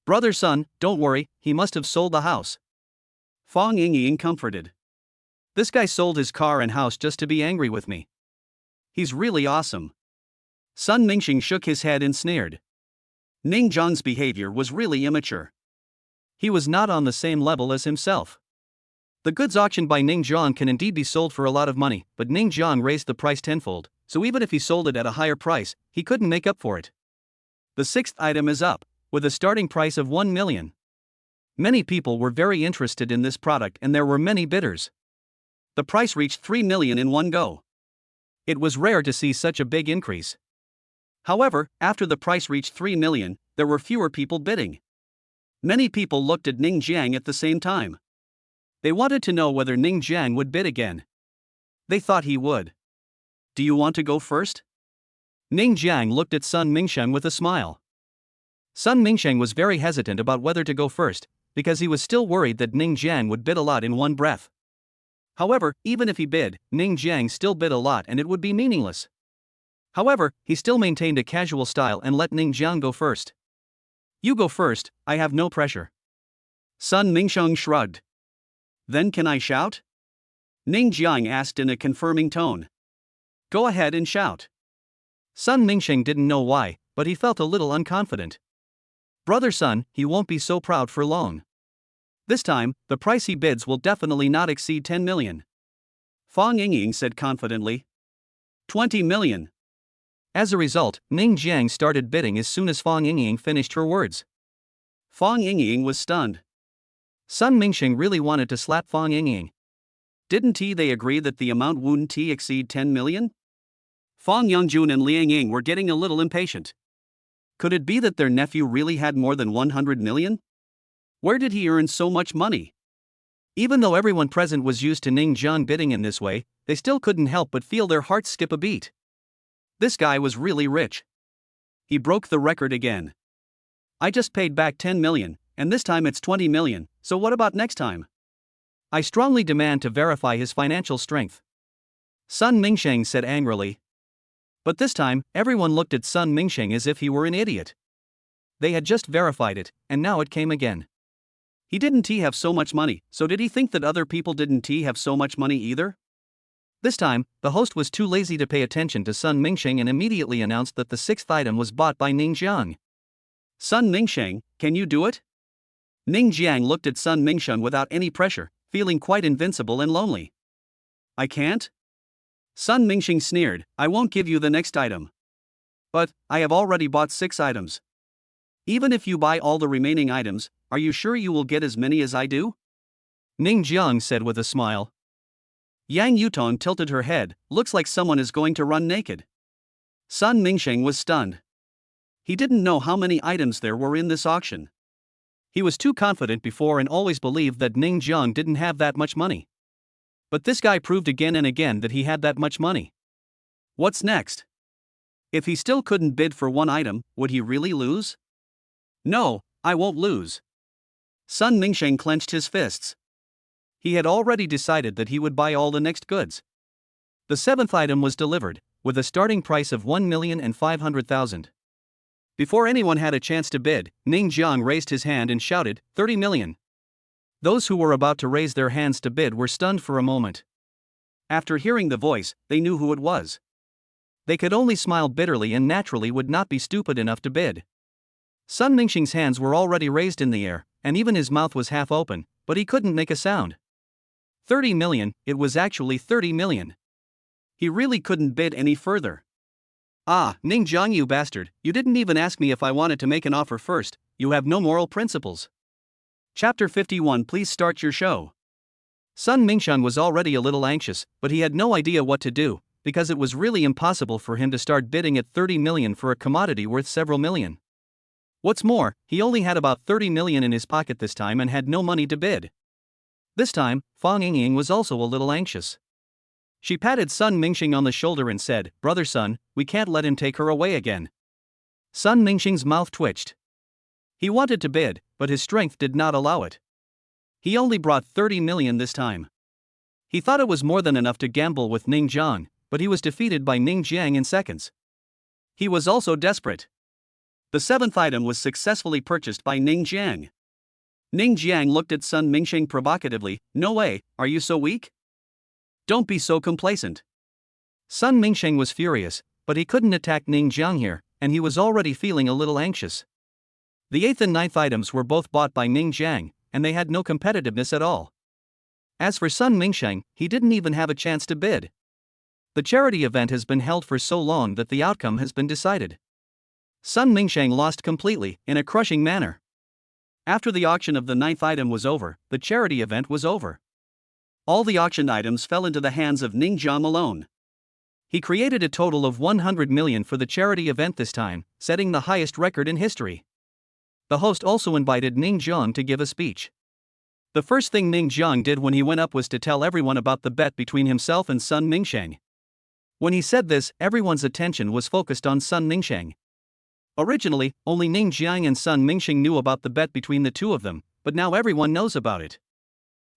"Brother Sun, don't worry, he must have sold the house," Fang Yingying comforted. "This guy sold his car and house just to be angry with me. He's really awesome." Sun Mingxing shook his head and sneered. Ning Zhang's behavior was really immature. He was not on the same level as himself. The goods auctioned by Ning Zhang can indeed be sold for a lot of money, but Ning Zhang raised the price tenfold, so even if he sold it at a higher price, he couldn't make up for it. The sixth item is up, with a starting price of 1 million. Many people were very interested in this product and there were many bidders. The price reached 3 million in one go. It was rare to see such a big increase. However, after the price reached 3 million, there were fewer people bidding. Many people looked at Ning Jiang at the same time. They wanted to know whether Ning Jiang would bid again. They thought he would. Do you want to go first? Ning Jiang looked at Sun Mingsheng with a smile. Sun Mingsheng was very hesitant about whether to go first, because he was still worried that Ning Jiang would bid a lot in one breath. However, even if he bid, Ning Jiang still bid a lot and it would be meaningless. However, he still maintained a casual style and let Ning Jiang go first. You go first, I have no pressure. Sun Mingsheng shrugged. Then can I shout? Ning Jiang asked in a confirming tone. Go ahead and shout. Sun Mingsheng didn't know why, but he felt a little unconfident. Brother Sun, he won't be so proud for long. This time, the price he bids will definitely not exceed 10 million. Fang Yingying said confidently. 20 million. As a result, Ning Jiang started bidding as soon as Fang Yingying finished her words. Fang Yingying was stunned. Sun Mingsheng really wanted to slap Fang Yingying. Didn't they agree that the amount wouldn't exceed 10 million? Fang Yongjun and Liang Ying were getting a little impatient. Could it be that their nephew really had more than 100 million? Where did he earn so much money? Even though everyone present was used to Ning Jiang bidding in this way, they still couldn't help but feel their hearts skip a beat. This guy was really rich. He broke the record again. I just paid back 10 million, and this time it's 20 million, so what about next time? I strongly demand to verify his financial strength. Sun Mingsheng said angrily. But this time, everyone looked at Sun Mingsheng as if he were an idiot. They had just verified it, and now it came again. He didn't have so much money, so did he think that other people didn't have so much money either? This time, the host was too lazy to pay attention to Sun Mingsheng and immediately announced that the sixth item was bought by Ning Jiang. Sun Mingsheng, can you do it? Ning Jiang looked at Sun Mingsheng without any pressure, feeling quite invincible and lonely. I can't? Sun Mingsheng sneered, I won't give you the next item. But, I have already bought 6 items. Even if you buy all the remaining items, are you sure you will get as many as I do? Ning Jiang said with a smile. Yang Yutong tilted her head, looks like someone is going to run naked. Sun Mingsheng was stunned. He didn't know how many items there were in this auction. He was too confident before and always believed that Ning Jiang didn't have that much money. But this guy proved again and again that he had that much money. What's next? If he still couldn't bid for one item, would he really lose? No, I won't lose. Sun Mingsheng clenched his fists. He had already decided that he would buy all the next goods. The 7th item was delivered, with a starting price of 1,500,000. Before anyone had a chance to bid, Ning Jiang raised his hand and shouted, 30 million. Those who were about to raise their hands to bid were stunned for a moment. After hearing the voice, they knew who it was. They could only smile bitterly and naturally would not be stupid enough to bid. Sun Mingsheng's hands were already raised in the air, and even his mouth was half open, but he couldn't make a sound. 30 million, it was actually 30 million. He really couldn't bid any further. Ah, Ning Jiang, you bastard, you didn't even ask me if I wanted to make an offer first, you have no moral principles. Chapter 51. Please start your show. Sun Mingsheng was already a little anxious, but he had no idea what to do, because it was really impossible for him to start bidding at 30 million for a commodity worth several million. What's more, he only had about 30 million in his pocket this time and had no money to bid. This time, Fang Yingying was also a little anxious. She patted Sun Mingsheng on the shoulder and said, Brother Sun, we can't let him take her away again. Sun Mingsheng's mouth twitched. He wanted to bid, but his strength did not allow it. He only brought 30 million this time. He thought it was more than enough to gamble with Ning Jiang, but he was defeated by Ning Jiang in seconds. He was also desperate. The 7th item was successfully purchased by Ning Jiang. Ning Jiang looked at Sun Mingsheng provocatively, no way, are you so weak? Don't be so complacent. Sun Mingsheng was furious, but he couldn't attack Ning Jiang here, and he was already feeling a little anxious. The 8th and 9th items were both bought by Ning Jiang, and they had no competitiveness at all. As for Sun Mingsheng, he didn't even have a chance to bid. The charity event has been held for so long that the outcome has been decided. Sun Mingsheng lost completely, in a crushing manner. After the auction of the 9th item was over, the charity event was over. All the auctioned items fell into the hands of Ning Jiang alone. He created a total of 100 million for the charity event this time, setting the highest record in history. The host also invited Ning Jiang to give a speech. The first thing Ning Jiang did when he went up was to tell everyone about the bet between himself and Sun Mingsheng. When he said this, everyone's attention was focused on Sun Mingsheng. Originally, only Ning Jiang and Sun Mingsheng knew about the bet between the two of them, but now everyone knows about it.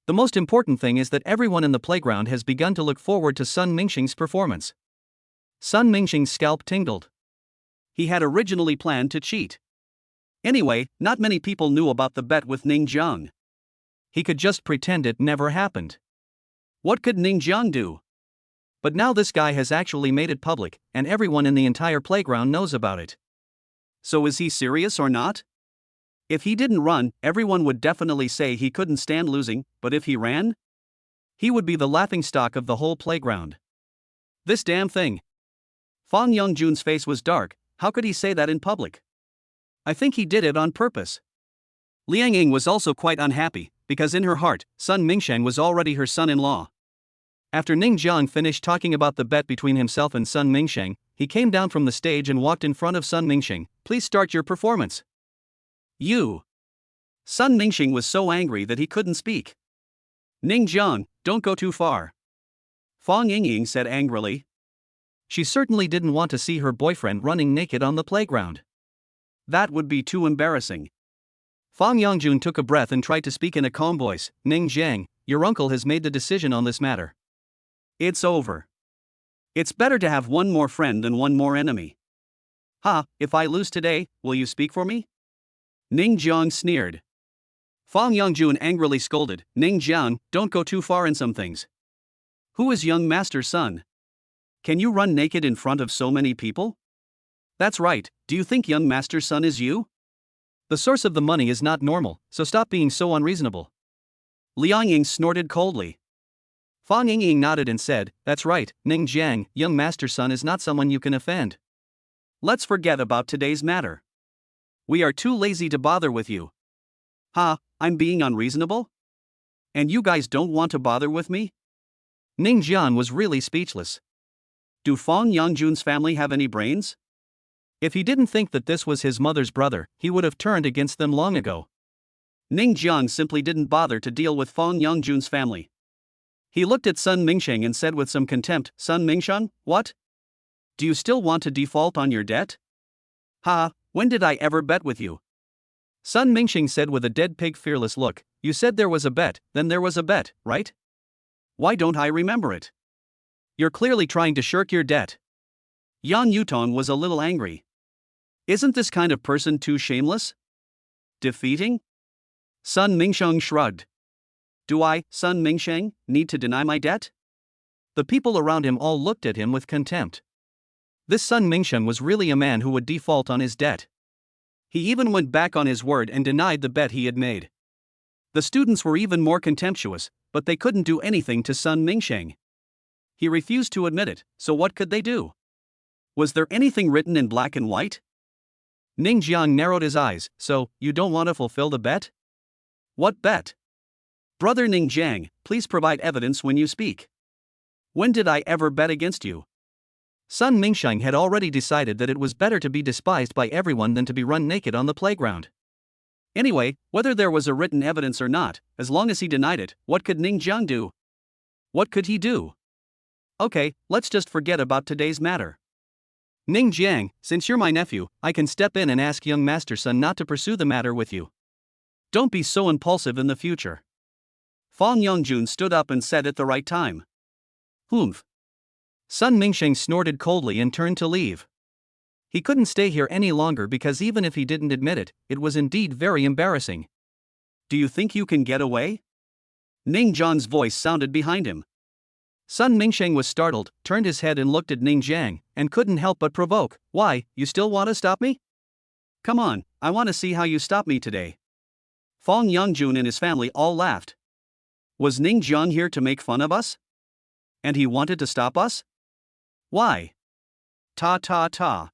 The most important thing is that everyone in the playground has begun to look forward to Sun Mingsheng's performance. Sun Mingsheng's scalp tingled. He had originally planned to cheat. Anyway, not many people knew about the bet with Ning Jiang. He could just pretend it never happened. What could Ning Jiang do? But now this guy has actually made it public, and everyone in the entire playground knows about it. So is he serious or not? If he didn't run, everyone would definitely say he couldn't stand losing, but if he ran? He would be the laughingstock of the whole playground. This damn thing. Fang Yongjun's face was dark. How could he say that in public? I think he did it on purpose. Liang Ying was also quite unhappy, because in her heart, Sun Mingsheng was already her son-in-law. After Ning Jiang finished talking about the bet between himself and Sun Mingsheng, he came down from the stage and walked in front of Sun Mingsheng. Please start your performance. You. Sun Mingsheng was so angry that he couldn't speak. Ning Jiang, don't go too far. Fang Yingying said angrily. She certainly didn't want to see her boyfriend running naked on the playground. That would be too embarrassing. Fang Yongjun took a breath and tried to speak in a calm voice. Ning Jiang, your uncle has made the decision on this matter. It's over. It's better to have one more friend than one more enemy. If I lose today, will you speak for me? Ning Jiang sneered. Fang Yongjun angrily scolded, Ning Jiang, don't go too far in some things. Who is young master's son? Can you run naked in front of so many people? That's right, do you think young master's son is you? The source of the money is not normal, so stop being so unreasonable. Liang Ying snorted coldly. Fang Yingying nodded and said, that's right, Ning Jiang, young master's son is not someone you can offend. Let's forget about today's matter. We are too lazy to bother with you. I'm being unreasonable? And you guys don't want to bother with me? Ning Jiang was really speechless. Do Fang Yongjun's family have any brains? If he didn't think that this was his mother's brother, he would have turned against them long ago. Ning Jiang simply didn't bother to deal with Fang Yongjun's family. He looked at Sun Mingsheng and said with some contempt, Sun Mingsheng, what? Do you still want to default on your debt? When did I ever bet with you? Sun Mingsheng said with a dead pig fearless look, you said there was a bet, then there was a bet, right? Why don't I remember it? You're clearly trying to shirk your debt. Yan Yutong was a little angry. Isn't this kind of person too shameless? Defeating? Sun Mingsheng shrugged. Do I, Sun Mingsheng, need to deny my debt? The people around him all looked at him with contempt. This Sun Mingsheng was really a man who would default on his debt. He even went back on his word and denied the bet he had made. The students were even more contemptuous, but they couldn't do anything to Sun Mingsheng. He refused to admit it, so what could they do? Was there anything written in black and white? Ning Jiang narrowed his eyes, so, you don't want to fulfill the bet? What bet? Brother Ning Jiang, please provide evidence when you speak. When did I ever bet against you? Sun Mingsheng had already decided that it was better to be despised by everyone than to be run naked on the playground. Anyway, whether there was a written evidence or not, as long as he denied it, what could Ning Jiang do? What could he do? Okay, let's just forget about today's matter. Ning Jiang, since you're my nephew, I can step in and ask young master's son not to pursue the matter with you. Don't be so impulsive in the future. Fang Yongjun stood up and said at the right time. Humph. Sun Mingsheng snorted coldly and turned to leave. He couldn't stay here any longer because even if he didn't admit it, it was indeed very embarrassing. Do you think you can get away? Ning Jiang's voice sounded behind him. Sun Mingsheng was startled, turned his head and looked at Ning Jiang, and couldn't help but provoke. Why, you still want to stop me? Come on, I want to see how you stop me today. Fong Yangjun and his family all laughed. Was Ning Jiang here to make fun of us? And he wanted to stop us? Why? Ta ta ta.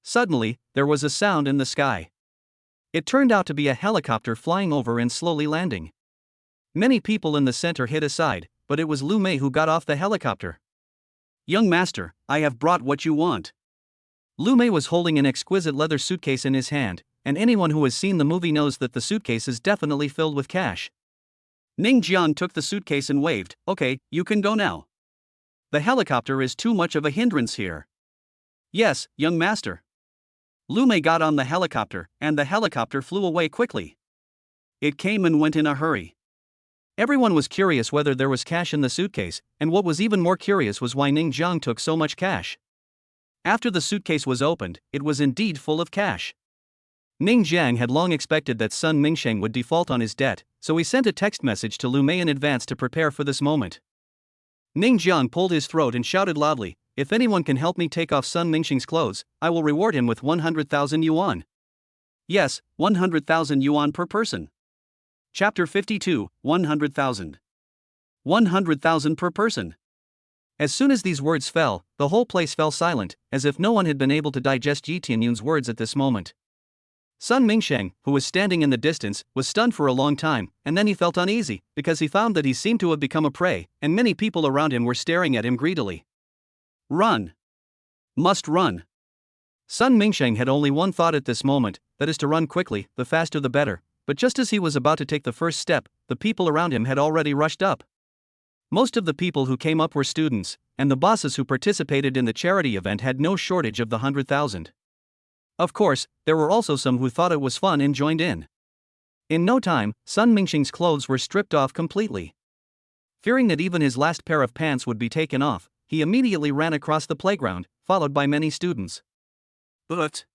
Suddenly, there was a sound in the sky. It turned out to be a helicopter flying over and slowly landing. Many people in the center hid aside, but it was Lu Mei who got off the helicopter. Young master, I have brought what you want. Lu Mei was holding an exquisite leather suitcase in his hand, and anyone who has seen the movie knows that the suitcase is definitely filled with cash. Ning Jiang took the suitcase and waved. Okay, you can go now. The helicopter is too much of a hindrance here. Yes, young master. Lu Mei got on the helicopter, and the helicopter flew away quickly. It came and went in a hurry. Everyone was curious whether there was cash in the suitcase, and what was even more curious was why Ning Jiang took so much cash. After the suitcase was opened, it was indeed full of cash. Ning Jiang had long expected that Sun Mingsheng would default on his debt, so he sent a text message to Lu Mei in advance to prepare for this moment. Ning Jiang pulled his throat and shouted loudly, "If anyone can help me take off Sun Mingsheng's clothes, I will reward him with 100,000 yuan. Yes, 100,000 yuan per person. Chapter 52, 100,000. 100,000 per person. As soon as these words fell, the whole place fell silent, as if no one had been able to digest Yi Tianyun's words at this moment. Sun Mingsheng, who was standing in the distance, was stunned for a long time, and then he felt uneasy, because he found that he seemed to have become a prey, and many people around him were staring at him greedily. Run! Must run! Sun Mingsheng had only one thought at this moment, that is to run quickly, the faster the better, but just as he was about to take the first step, the people around him had already rushed up. Most of the people who came up were students, and the bosses who participated in the charity event had no shortage of the 100,000. Of course, there were also some who thought it was fun and joined in. In no time, Sun Mingsheng's clothes were stripped off completely. Fearing that even his last pair of pants would be taken off, he immediately ran across the playground, followed by many students. But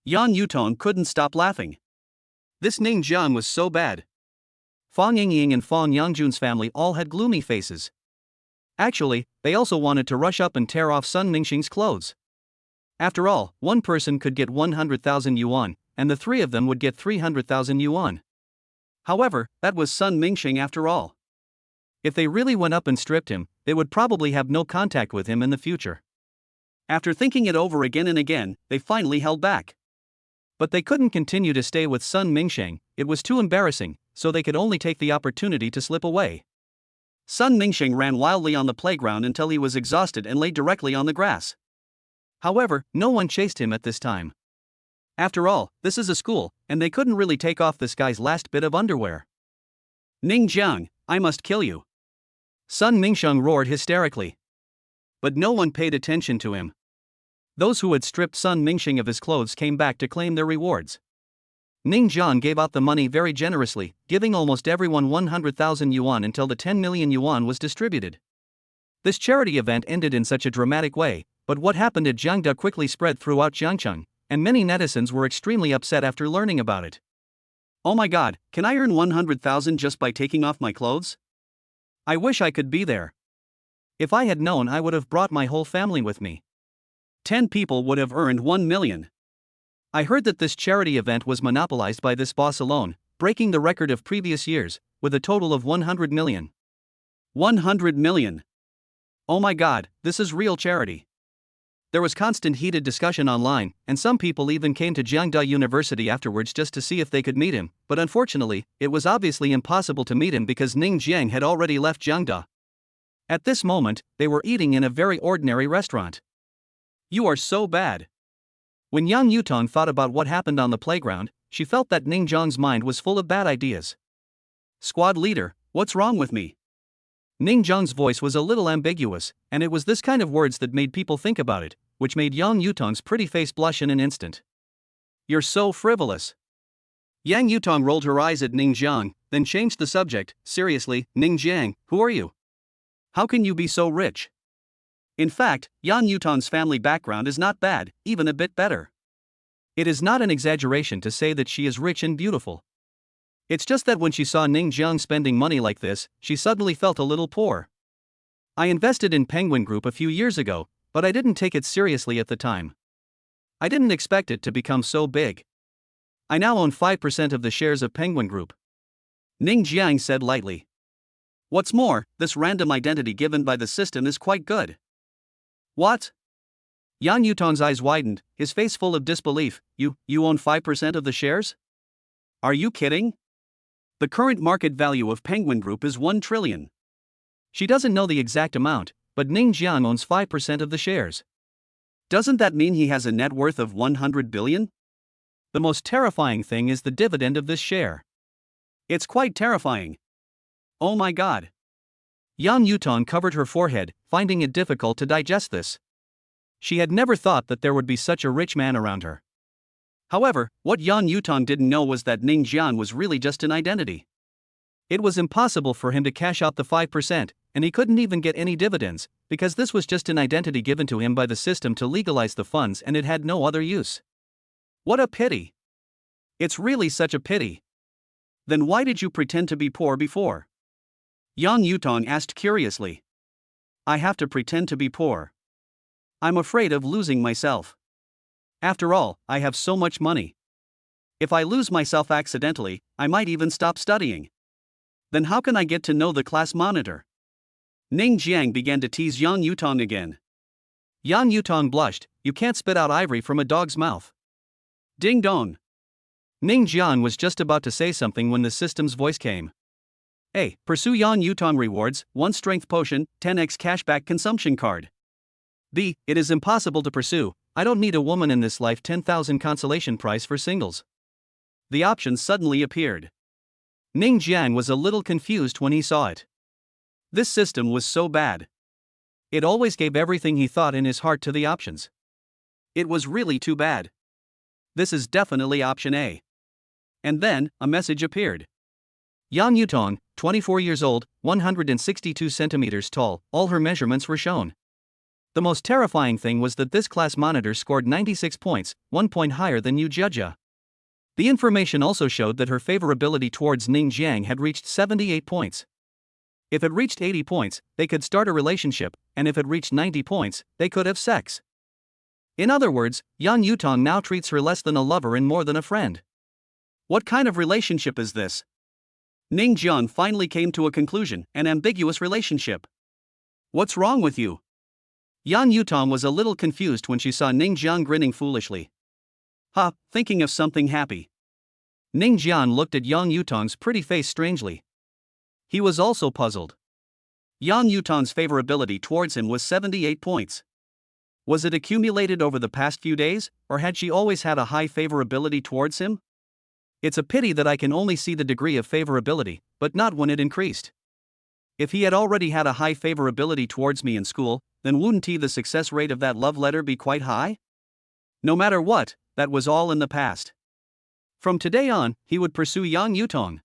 Yan Yutong couldn't stop laughing. This Ning Jiang was so bad. Fong Yingying and Fong Yangjun's family all had gloomy faces. Actually, they also wanted to rush up and tear off Sun Mingsheng's clothes. After all, one person could get 100,000 yuan, and the three of them would get 300,000 yuan. However, that was Sun Mingsheng after all. If they really went up and stripped him, they would probably have no contact with him in the future. After thinking it over again and again, they finally held back. But they couldn't continue to stay with Sun Mingsheng, it was too embarrassing, so they could only take the opportunity to slip away. Sun Mingsheng ran wildly on the playground until he was exhausted and lay directly on the grass. However, no one chased him at this time. After all, this is a school, and they couldn't really take off this guy's last bit of underwear. Ning Jiang, I must kill you. Sun Mingsheng roared hysterically. But no one paid attention to him. Those who had stripped Sun Mingsheng of his clothes came back to claim their rewards. Ning Jiang gave out the money very generously, giving almost everyone 100,000 yuan until the 10 million yuan was distributed. This charity event ended in such a dramatic way, but what happened at Jiangda quickly spread throughout Jiangcheng, and many netizens were extremely upset after learning about it. Oh my god, can I earn 100,000 just by taking off my clothes? I wish I could be there. If I had known, I would have brought my whole family with me. 10 people would have earned 1 million. I heard that this charity event was monopolized by this boss alone, breaking the record of previous years, with a total of 100 million. 100 million. Oh my god, this is real charity. There was constant heated discussion online, and some people even came to Jiangda University afterwards just to see if they could meet him, but unfortunately, it was obviously impossible to meet him because Ning Jiang had already left Jiangda. At this moment, they were eating in a very ordinary restaurant. You are so bad. When Yang Yutong thought about what happened on the playground, she felt that Ning Jiang's mind was full of bad ideas. Squad leader, what's wrong with me? Ning Jiang's voice was a little ambiguous, and it was this kind of words that made people think about it, which made Yang Yutong's pretty face blush in an instant. You're so frivolous. Yang Yutong rolled her eyes at Ning Jiang, then changed the subject. Seriously, Ning Jiang, who are you? How can you be so rich? In fact, Yan Yutong's family background is not bad, even a bit better. It is not an exaggeration to say that she is rich and beautiful. It's just that when she saw Ning Jiang spending money like this, she suddenly felt a little poor. I invested in Penguin Group a few years ago, but I didn't take it seriously at the time. I didn't expect it to become so big. I now own 5% of the shares of Penguin Group. Ning Jiang said lightly. What's more, this random identity given by the system is quite good. What? Yang Yutong's eyes widened, his face full of disbelief. You own 5% of the shares? Are you kidding? The current market value of Penguin Group is 1 trillion. She doesn't know the exact amount, but Ning Jiang owns 5% of the shares. Doesn't that mean he has a net worth of 100 billion? The most terrifying thing is the dividend of this share. It's quite terrifying. Oh my god. Yang Yutong covered her forehead, finding it difficult to digest this. She had never thought that there would be such a rich man around her. However, what Yang Yutong didn't know was that Ning Jiang was really just an identity. It was impossible for him to cash out the 5%, and he couldn't even get any dividends, because this was just an identity given to him by the system to legalize the funds and it had no other use. What a pity. It's really such a pity. Then why did you pretend to be poor before? Yang Yutong asked curiously. I have to pretend to be poor. I'm afraid of losing myself. After all, I have so much money. If I lose myself accidentally, I might even stop studying. Then how can I get to know the class monitor? Ning Jiang began to tease Yang Yutong again. Yang Yutong blushed. You can't spit out ivory from a dog's mouth. Ding dong. Ning Jiang was just about to say something when the system's voice came. Hey, pursue Yang Yutong rewards, 1 strength potion, 10x cashback consumption card. B. It is impossible to pursue. I don't need a woman in this life. 10,000 consolation prize for singles. The option suddenly appeared. Ning Jiang was a little confused when he saw it. This system was so bad. It always gave everything he thought in his heart to the options. It was really too bad. This is definitely option A. And then, a message appeared. Yang Yutong, 24 years old, 162 centimeters tall, all her measurements were shown. The most terrifying thing was that this class monitor scored 96 points, 1 point higher than Yu Jia. The information also showed that her favorability towards Ning Jiang had reached 78 points. If it reached 80 points, they could start a relationship, and if it reached 90 points, they could have sex. In other words, Yang Yutong now treats her less than a lover and more than a friend. What kind of relationship is this? Ning Jiang finally came to a conclusion, an ambiguous relationship. What's wrong with you? Yang Yutong was a little confused when she saw Ning Jiang grinning foolishly. Thinking of something happy. Ning Jiang looked at Yang Yutong's pretty face strangely. He was also puzzled. Yang Yutong's favorability towards him was 78 points. Was it accumulated over the past few days, or had she always had a high favorability towards him? It's a pity that I can only see the degree of favorability, but not when it increased. If he had already had a high favorability towards me in school, then wouldn't the success rate of that love letter be quite high? No matter what, that was all in the past. From today on, he would pursue Yang Yutong.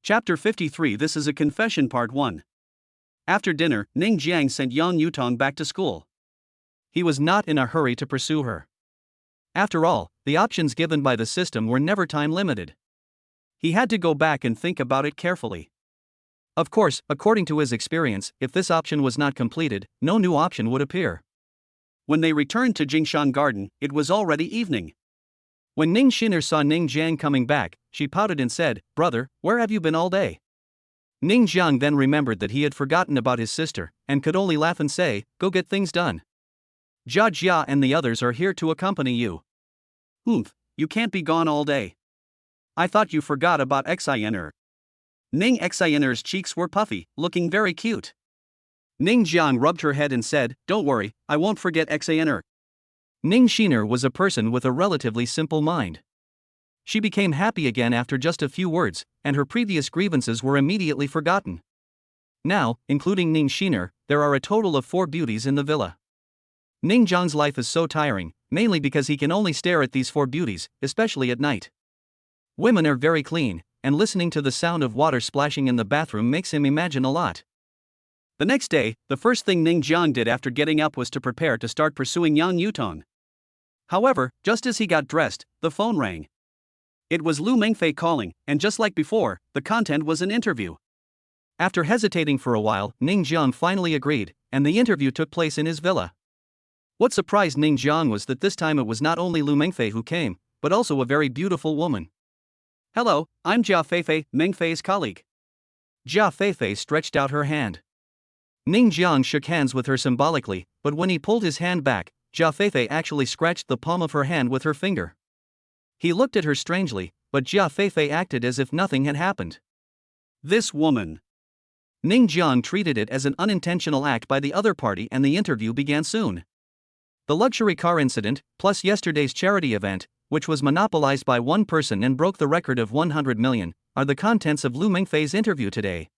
Chapter 53. This is a confession part 1. After dinner, Ning Jiang sent Yang Yutong back to school. He was not in a hurry to pursue her. After all, the options given by the system were never time limited. He had to go back and think about it carefully. Of course, according to his experience, if this option was not completed, no new option would appear. When they returned to Jingshan Garden, it was already evening. When Ning Xiner saw Ning Jiang coming back, she pouted and said, Brother, where have you been all day? Ning Jiang then remembered that he had forgotten about his sister, and could only laugh and say, Go get things done. Jia Jia and the others are here to accompany you. You can't be gone all day. I thought you forgot about Xiner. Ning Xiner's cheeks were puffy, looking very cute. Ning Jiang rubbed her head and said, Don't worry, I won't forget Xiner. Ning Xiner was a person with a relatively simple mind. She became happy again after just a few words, and her previous grievances were immediately forgotten. Now, including Ning Xiner, there are a total of 4 beauties in the villa. Ning Jiang's life is so tiring, mainly because he can only stare at these 4 beauties, especially at night. Women are very clean, and listening to the sound of water splashing in the bathroom makes him imagine a lot. The next day, the first thing Ning Jiang did after getting up was to prepare to start pursuing Yang Yutong. However, just as he got dressed, the phone rang. It was Lu Mengfei calling, and just like before, the content was an interview. After hesitating for a while, Ning Jiang finally agreed, and the interview took place in his villa. What surprised Ning Jiang was that this time it was not only Lu Mengfei who came, but also a very beautiful woman. "Hello, I'm Jia Feifei, Mengfei's colleague." Jia Feifei stretched out her hand. Ning Jiang shook hands with her symbolically, but when he pulled his hand back, Jia Feifei actually scratched the palm of her hand with her finger. He looked at her strangely, but Jia Feifei acted as if nothing had happened. This woman. Ning Jiang treated it as an unintentional act by the other party, and the interview began soon. The luxury car incident, plus yesterday's charity event, which was monopolized by one person and broke the record of 100 million, are the contents of Lu Mengfei's interview today.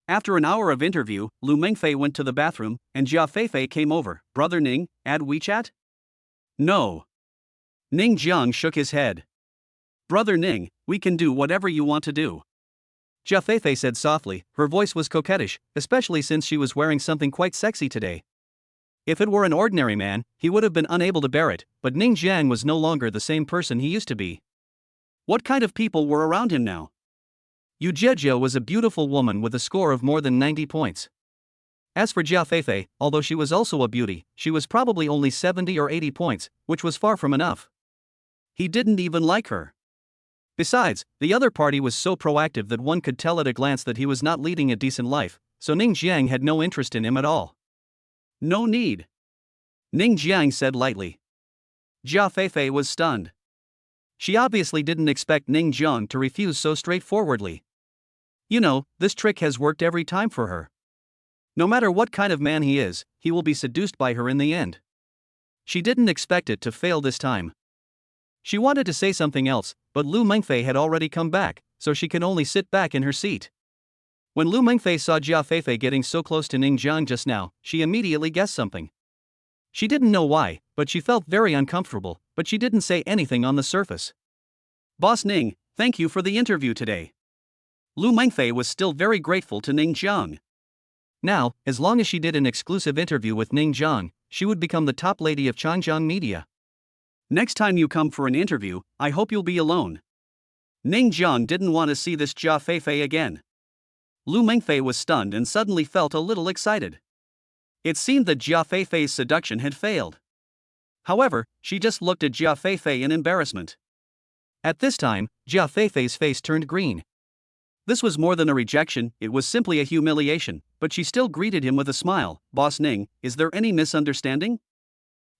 After an hour of interview, Lu Mengfei went to the bathroom, and Jia Feifei came over. "Brother Ning, add WeChat?" "No." Ning Jiang shook his head. "Brother Ning, we can do whatever you want to do." Jia Feifei said softly. Her voice was coquettish, especially since she was wearing something quite sexy today. If it were an ordinary man, he would have been unable to bear it, but Ning Jiang was no longer the same person he used to be. What kind of people were around him now? Yu Jejia was a beautiful woman with a score of more than 90 points. As for Jia Feifei, although she was also a beauty, she was probably only 70 or 80 points, which was far from enough. He didn't even like her. Besides, the other party was so proactive that one could tell at a glance that he was not leading a decent life, so Ning Jiang had no interest in him at all. "No need," Ning Jiang said lightly. Jia Feifei was stunned. She obviously didn't expect Ning Jiang to refuse so straightforwardly. You know, this trick has worked every time for her. No matter what kind of man he is, he will be seduced by her in the end. She didn't expect it to fail this time. She wanted to say something else, but Lu Mengfei had already come back, so she could only sit back in her seat. When Lu Mengfei saw Jia Feifei getting so close to Ning Jiang just now, she immediately guessed something. She didn't know why, but she felt very uncomfortable, but she didn't say anything on the surface. "Boss Ning, thank you for the interview today." Lu Mengfei was still very grateful to Ning Jiang. Now, as long as she did an exclusive interview with Ning Jiang, she would become the top lady of Changjiang media. "Next time you come for an interview, I hope you'll be alone." Ning Jiang didn't want to see this Jia Feifei again. Lu Mengfei was stunned and suddenly felt a little excited. It seemed that Jia Feifei's seduction had failed. However, she just looked at Jia Feifei in embarrassment. At this time, Jia Feifei's face turned green. This was more than a rejection, it was simply a humiliation, but she still greeted him with a smile. "Boss Ning, is there any misunderstanding?"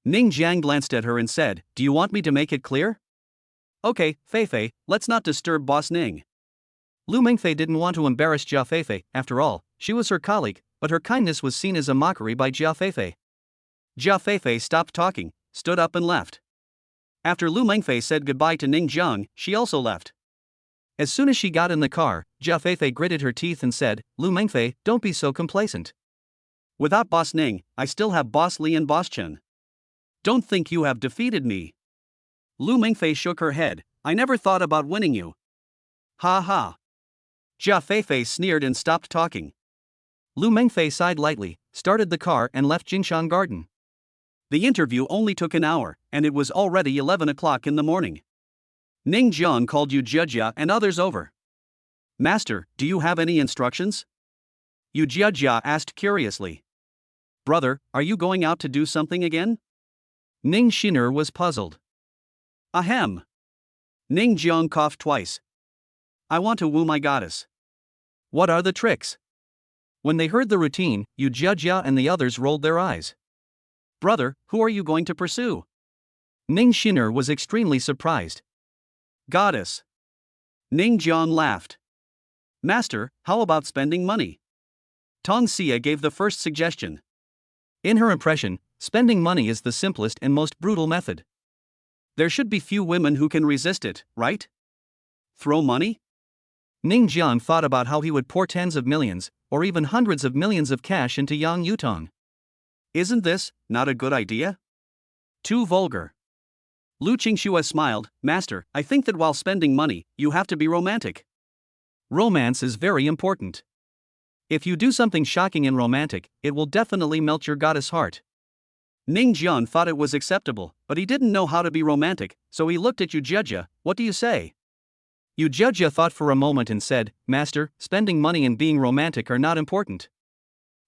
Ning Jiang glanced at her and said, "Do you want me to make it clear?" "Okay, Feifei, let's not disturb Boss Ning." Lu Mengfei didn't want to embarrass Jia Feifei. After all, she was her colleague, but her kindness was seen as a mockery by Jia Feifei. Jia Feifei stopped talking, stood up and left. After Lu Mengfei said goodbye to Ning Jiang, she also left. As soon as she got in the car, Jia Feifei gritted her teeth and said, "Lu Mengfei, don't be so complacent. Without Boss Ning, I still have Boss Li and Boss Chen. Don't think you have defeated me." Lu Mengfei shook her head. "I never thought about winning you." "Ha ha." Jia Feifei sneered and stopped talking. Lu Mengfei sighed lightly, started the car and left Jingshan Garden. The interview only took an hour, and it was already 11 o'clock in the morning. Ning Jiang called Yu Jejia and others over. "Master, do you have any instructions?" Yu Jejia asked curiously. "Brother, are you going out to do something again?" Ning Xin'er was puzzled. "Ahem." Ning Jiang coughed twice. "I want to woo my goddess." "What are the tricks?" When they heard the routine, Yu Jejia and the others rolled their eyes. "Brother, who are you going to pursue?" Ning Xin'er was extremely surprised. "Goddess." Ning Jiang laughed. "Master, how about spending money?" Tong Xia gave the first suggestion. In her impression, spending money is the simplest and most brutal method. There should be few women who can resist it, right? Throw money? Ning Jiang thought about how he would pour tens of millions, or even hundreds of millions of cash into Yang Yutong. Isn't this not a good idea? Too vulgar. Lu Qingxue smiled. "Master, I think that while spending money, you have to be romantic." Romance is very important. If you do something shocking and romantic, it will definitely melt your goddess heart. Ning Jiang thought it was acceptable, but he didn't know how to be romantic, so he looked at Yu Jejia. "What do you say?" Yu Jia thought for a moment and said, "Master, spending money and being romantic are not important.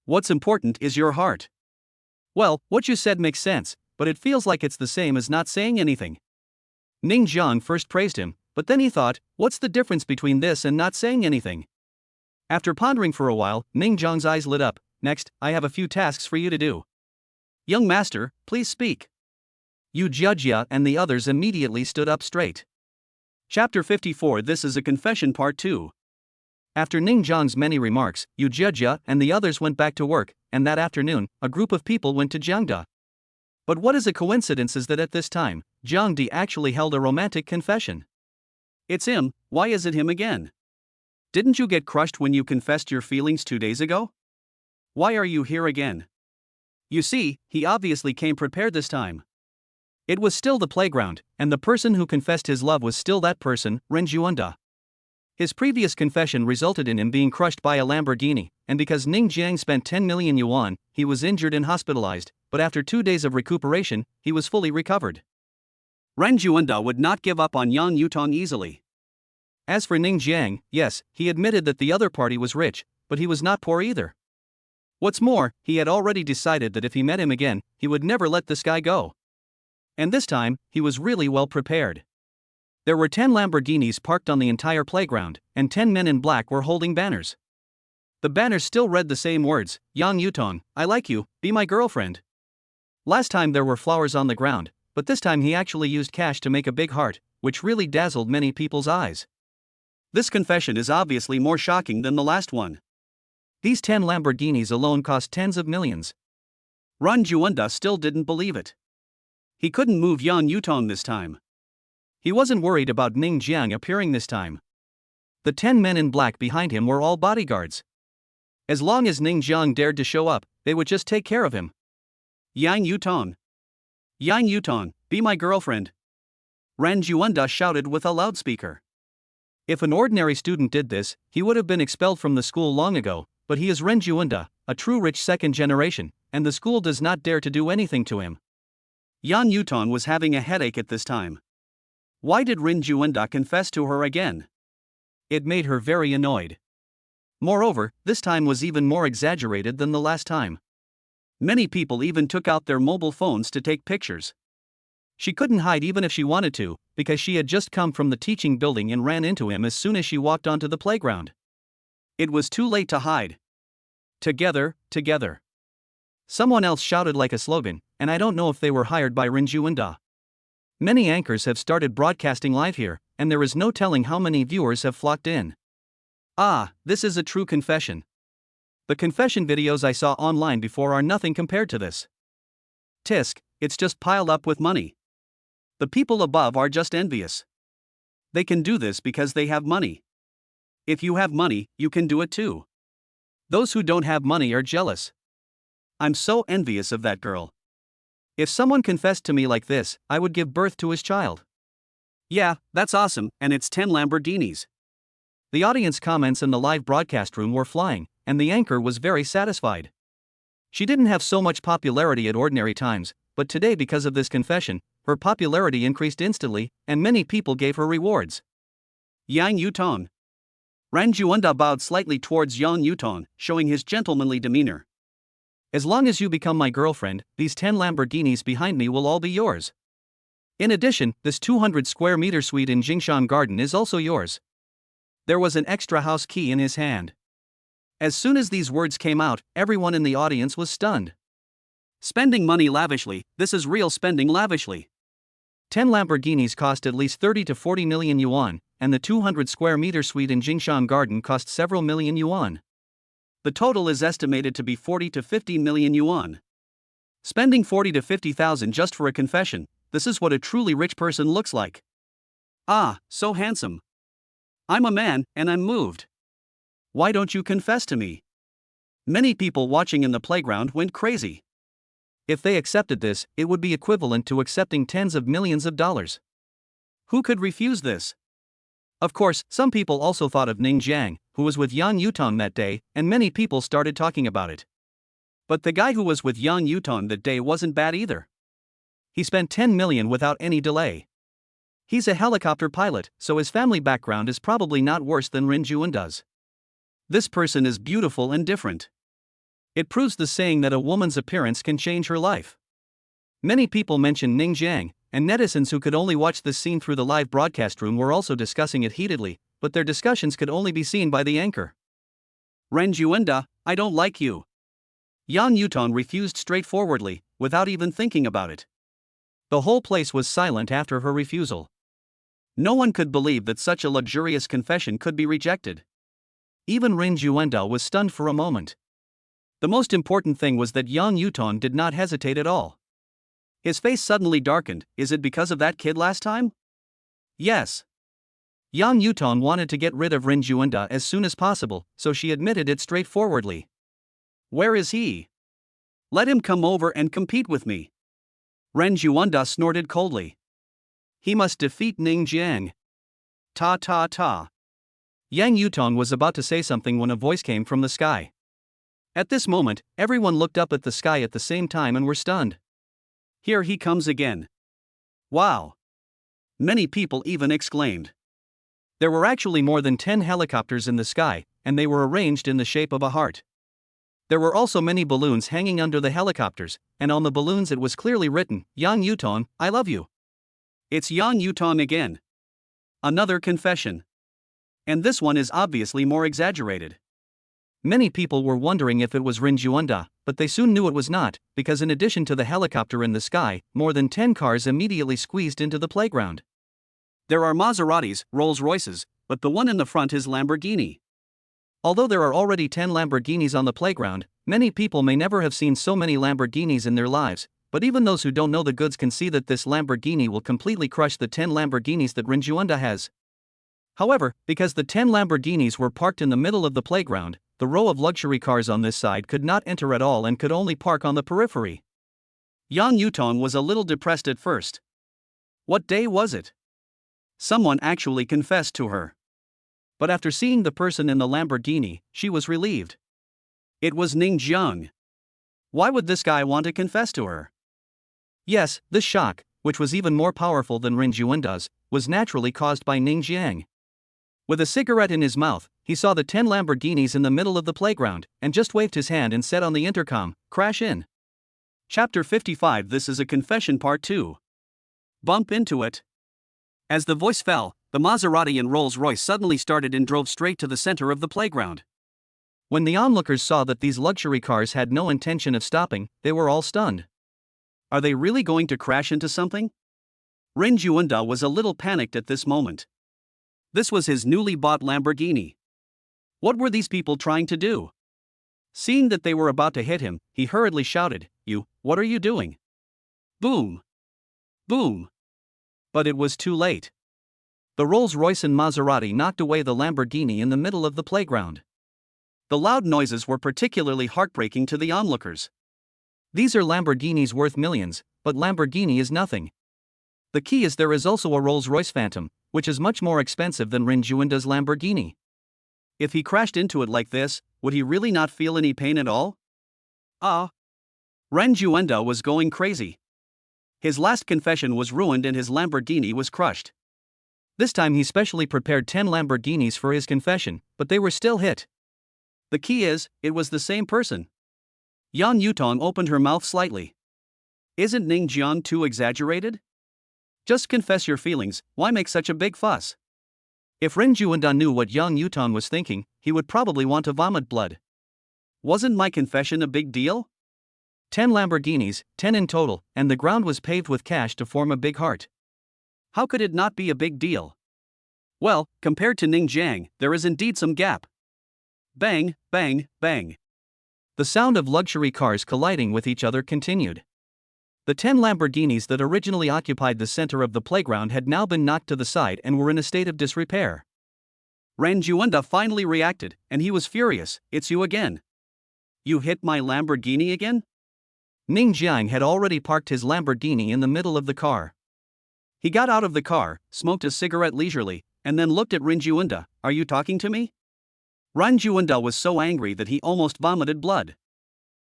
What's important is your heart." "Well, what you said makes sense, but it feels like it's the same as not saying anything." Ning Jiang first praised him, but then he thought, what's the difference between this and not saying anything? After pondering for a while, Ning Jiang's eyes lit up. "Next, I have a few tasks for you to do." "Young master, please speak." Yu Jia and the others immediately stood up straight. Chapter 54. This is a confession part 2. After Ning Jiang's many remarks, Yu Jia and the others went back to work, and that afternoon, a group of people went to Jiangda. But what is a coincidence is that at this time, Jiangda actually held a romantic confession. "It's him, why is it him again? Didn't you get crushed when you confessed your feelings 2 days ago? Why are you here again?" You see, he obviously came prepared this time. It was still the playground, and the person who confessed his love was still that person, Ren Juanda. His previous confession resulted in him being crushed by a Lamborghini, and because Ning Jiang spent 10 million yuan, he was injured and hospitalized, but after 2 days of recuperation, he was fully recovered. Ren Juanda would not give up on Yang Yutong easily. As for Ning Jiang, yes, he admitted that the other party was rich, but he was not poor either. What's more, he had already decided that if he met him again, he would never let this guy go. And this time, he was really well prepared. There were 10 Lamborghinis parked on the entire playground, and 10 men in black were holding banners. The banners still read the same words, "Yang Yutong, I like you, be my girlfriend." Last time there were flowers on the ground, but this time he actually used cash to make a big heart, which really dazzled many people's eyes. This confession is obviously more shocking than the last one. These 10 Lamborghinis alone cost tens of millions. Ren Juanda still didn't believe it. He couldn't move Yang Yutong this time. He wasn't worried about Ning Jiang appearing this time. The 10 men in black behind him were all bodyguards. As long as Ning Jiang dared to show up, they would just take care of him. "Yang Yutong. Yang Yutong, be my girlfriend," Ren Juanda shouted with a loudspeaker. If an ordinary student did this, he would have been expelled from the school long ago, but he is Ren Juanda, a true rich second generation, and the school does not dare to do anything to him. Yang Yutong was having a headache at this time. Why did Ren Juanda confess to her again? It made her very annoyed. Moreover, this time was even more exaggerated than the last time. Many people even took out their mobile phones to take pictures. She couldn't hide even if she wanted to, because she had just come from the teaching building and ran into him as soon as she walked onto the playground. It was too late to hide. "Together, together." Someone else shouted like a slogan, and I don't know if they were hired by Ren Juanda. Many anchors have started broadcasting live here, and there is no telling how many viewers have flocked in. Ah, this is a true confession. The confession videos I saw online before are nothing compared to this. Tisk, it's just piled up with money. The people above are just envious. They can do this because they have money. If you have money, you can do it too. Those who don't have money are jealous. I'm so envious of that girl. If someone confessed to me like this, I would give birth to his child. Yeah, that's awesome, and it's 10 Lamborghinis. The audience comments in the live broadcast room were flying, and the anchor was very satisfied. She didn't have so much popularity at ordinary times, but today because of this confession, her popularity increased instantly, and many people gave her rewards. Yang Yutong. Ren Juanda bowed slightly towards Yang Yutong, showing his gentlemanly demeanor. "As long as you become my girlfriend, these 10 Lamborghinis behind me will all be yours. In addition, this 200 square meter suite in Jingshan Garden is also yours." There was an extra house key in his hand. As soon as these words came out, everyone in the audience was stunned. Spending money lavishly, this is real spending lavishly. 10 Lamborghinis cost at least 30 to 40 million yuan, and the 200 square meter suite in Jingshan Garden cost several million yuan. The total is estimated to be 40 to 50 million yuan. Spending 40 to 50,000 just for a confession, this is what a truly rich person looks like. Ah, so handsome. I'm a man, and I'm moved. Why don't you confess to me? Many people watching in the playground went crazy. If they accepted this, it would be equivalent to accepting tens of millions of dollars. Who could refuse this? Of course, some people also thought of Ning Jiang, who was with Yang Yutong that day, and many people started talking about it. But the guy who was with Yang Yutong that day wasn't bad either. He spent 10 million without any delay. He's a helicopter pilot, so his family background is probably not worse than Rin Juanda's. This person is beautiful and different. It proves the saying that a woman's appearance can change her life. Many people mention Ning Jiang, and netizens who could only watch this scene through the live broadcast room were also discussing it heatedly, but their discussions could only be seen by the anchor. Ren Juanda, I don't like you. Yang Yutong refused straightforwardly, without even thinking about it. The whole place was silent after her refusal. No one could believe that such a luxurious confession could be rejected. Even Rin Juanda was stunned for a moment. The most important thing was that Yang Yutong did not hesitate at all. His face suddenly darkened. Is it because of that kid last time? Yes. Yang Yutong wanted to get rid of Rin Juanda as soon as possible, so she admitted it straightforwardly. Where is he? Let him come over and compete with me. Ren Juanda snorted coldly. He must defeat Ning Jiang. Ta ta ta. Yang Yutong was about to say something when a voice came from the sky. At this moment, everyone looked up at the sky at the same time and were stunned. Here he comes again. Wow! Many people even exclaimed. There were actually more than 10 helicopters in the sky, and they were arranged in the shape of a heart. There were also many balloons hanging under the helicopters, and on the balloons it was clearly written, Yang Yutong, I love you. It's Yang Yutong again. Another confession. And this one is obviously more exaggerated. Many people were wondering if it was Rin Juanda, but they soon knew it was not, because in addition to the helicopter in the sky, more than 10 cars immediately squeezed into the playground. There are Maseratis, Rolls-Royces, but the one in the front is Lamborghini. Although there are already 10 Lamborghinis on the playground, many people may never have seen so many Lamborghinis in their lives, but even those who don't know the goods can see that this Lamborghini will completely crush the 10 Lamborghinis that Rin Juanda has. However, because the 10 Lamborghinis were parked in the middle of the playground, the row of luxury cars on this side could not enter at all and could only park on the periphery. Yang Yutong was a little depressed at first. What day was it? Someone actually confessed to her. But after seeing the person in the Lamborghini, she was relieved. It was Ning Jiang. Why would this guy want to confess to her? Yes, this shock, which was even more powerful than Rin Juanda's, was naturally caused by Ning Jiang. With a cigarette in his mouth, he saw the 10 Lamborghinis in the middle of the playground, and just waved his hand and said on the intercom, crash in. Chapter 55. This is a confession part 2. Bump into it. As the voice fell, the Maserati and Rolls-Royce suddenly started and drove straight to the center of the playground. When the onlookers saw that these luxury cars had no intention of stopping, they were all stunned. Are they really going to crash into something? Rin Juanda was a little panicked at this moment. This was his newly bought Lamborghini. What were these people trying to do? Seeing that they were about to hit him, he hurriedly shouted, what are you doing? Boom! Boom! But it was too late. The Rolls-Royce and Maserati knocked away the Lamborghini in the middle of the playground. The loud noises were particularly heartbreaking to the onlookers. These are Lamborghinis worth millions, but Lamborghini is nothing. The key is there is also a Rolls-Royce Phantom, which is much more expensive than Rin Juanda's Lamborghini. If he crashed into it like this, would he really not feel any pain at all? Ren Juanda was going crazy. His last confession was ruined and his Lamborghini was crushed. This time he specially prepared 10 Lamborghinis for his confession, but they were still hit. The key is, it was the same person. Yang Yutong opened her mouth slightly. Isn't Ning Jiang too exaggerated? Just confess your feelings, why make such a big fuss? If Ren Juanda knew what Yang Yutong was thinking, he would probably want to vomit blood. Wasn't my confession a big deal? 10 Lamborghinis, 10 in total, and the ground was paved with cash to form a big heart. How could it not be a big deal? Well, compared to Ning Jiang, there is indeed some gap. Bang, bang, bang. The sound of luxury cars colliding with each other continued. The 10 Lamborghinis that originally occupied the center of the playground had now been knocked to the side and were in a state of disrepair. Ren Juanda finally reacted, and he was furious. It's you again. You hit my Lamborghini again? Ning Jiang had already parked his Lamborghini in the middle of the car. He got out of the car, smoked a cigarette leisurely, and then looked at Ren Juanda. Are you talking to me? Ren Juanda was so angry that he almost vomited blood.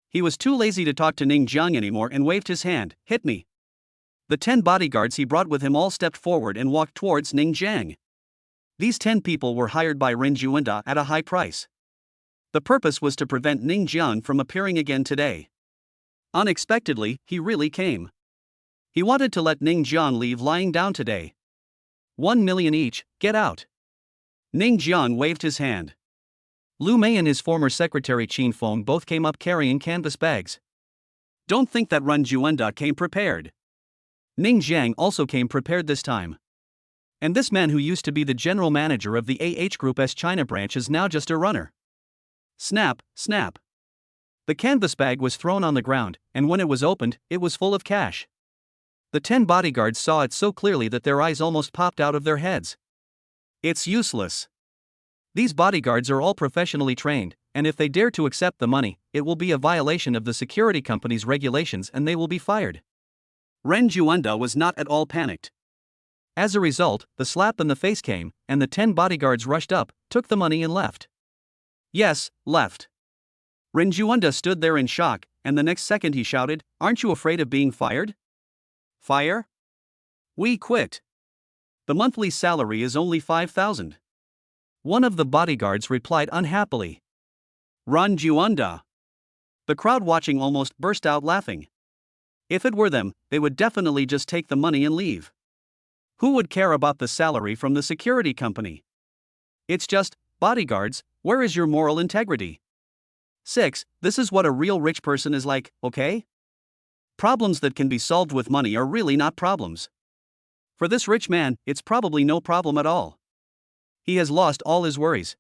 He was too lazy to talk to Ning Jiang anymore and waved his hand. Hit me. The 10 bodyguards he brought with him all stepped forward and walked towards Ning Jiang. These 10 people were hired by Ren Juanda at a high price. The purpose was to prevent Ning Jiang from appearing again today. Unexpectedly, he really came. He wanted to let Ning Jiang leave lying down today. 1 million each, get out. Ning Jiang waved his hand. Lu Mei and his former secretary Qin Feng both came up carrying canvas bags. Don't think that Ren Juanda came prepared. Ning Jiang also came prepared this time. And this man who used to be the general manager of the AH Group's China branch is now just a runner. Snap, snap. The canvas bag was thrown on the ground, and when it was opened, it was full of cash. The 10 bodyguards saw it so clearly that their eyes almost popped out of their heads. It's useless. These bodyguards are all professionally trained, and if they dare to accept the money, it will be a violation of the security company's regulations and they will be fired. Ren Juanda was not at all panicked. As a result, the slap in the face came, and the 10 bodyguards rushed up, took the money and left. Yes, left. Ren Juanda stood there in shock, and the next second he shouted, "Aren't you afraid of being fired?" Fire? We quit. The monthly salary is only 5,000. One of the bodyguards replied unhappily. Ren Juanda. The crowd watching almost burst out laughing. If it were them, they would definitely just take the money and leave. Who would care about the salary from the security company? It's just, bodyguards, where is your moral integrity? 6. This is what a real rich person is like, okay? Problems that can be solved with money are really not problems. For this rich man, it's probably no problem at all. He has lost all his worries.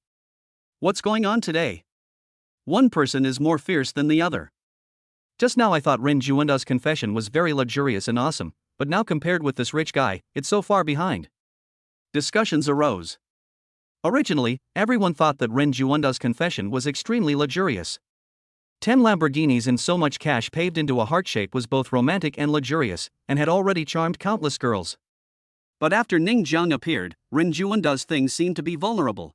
What's going on today? One person is more fierce than the other. Just now I thought Ren Juanda's confession was very luxurious and awesome, but now compared with this rich guy, it's so far behind. Discussions arose. Originally, everyone thought that Ren Juanda's confession was extremely luxurious. 10 Lamborghinis and so much cash paved into a heart shape was both romantic and luxurious, and had already charmed countless girls. But after Ning Jiang appeared, Ren Juanda's things seemed to be vulnerable.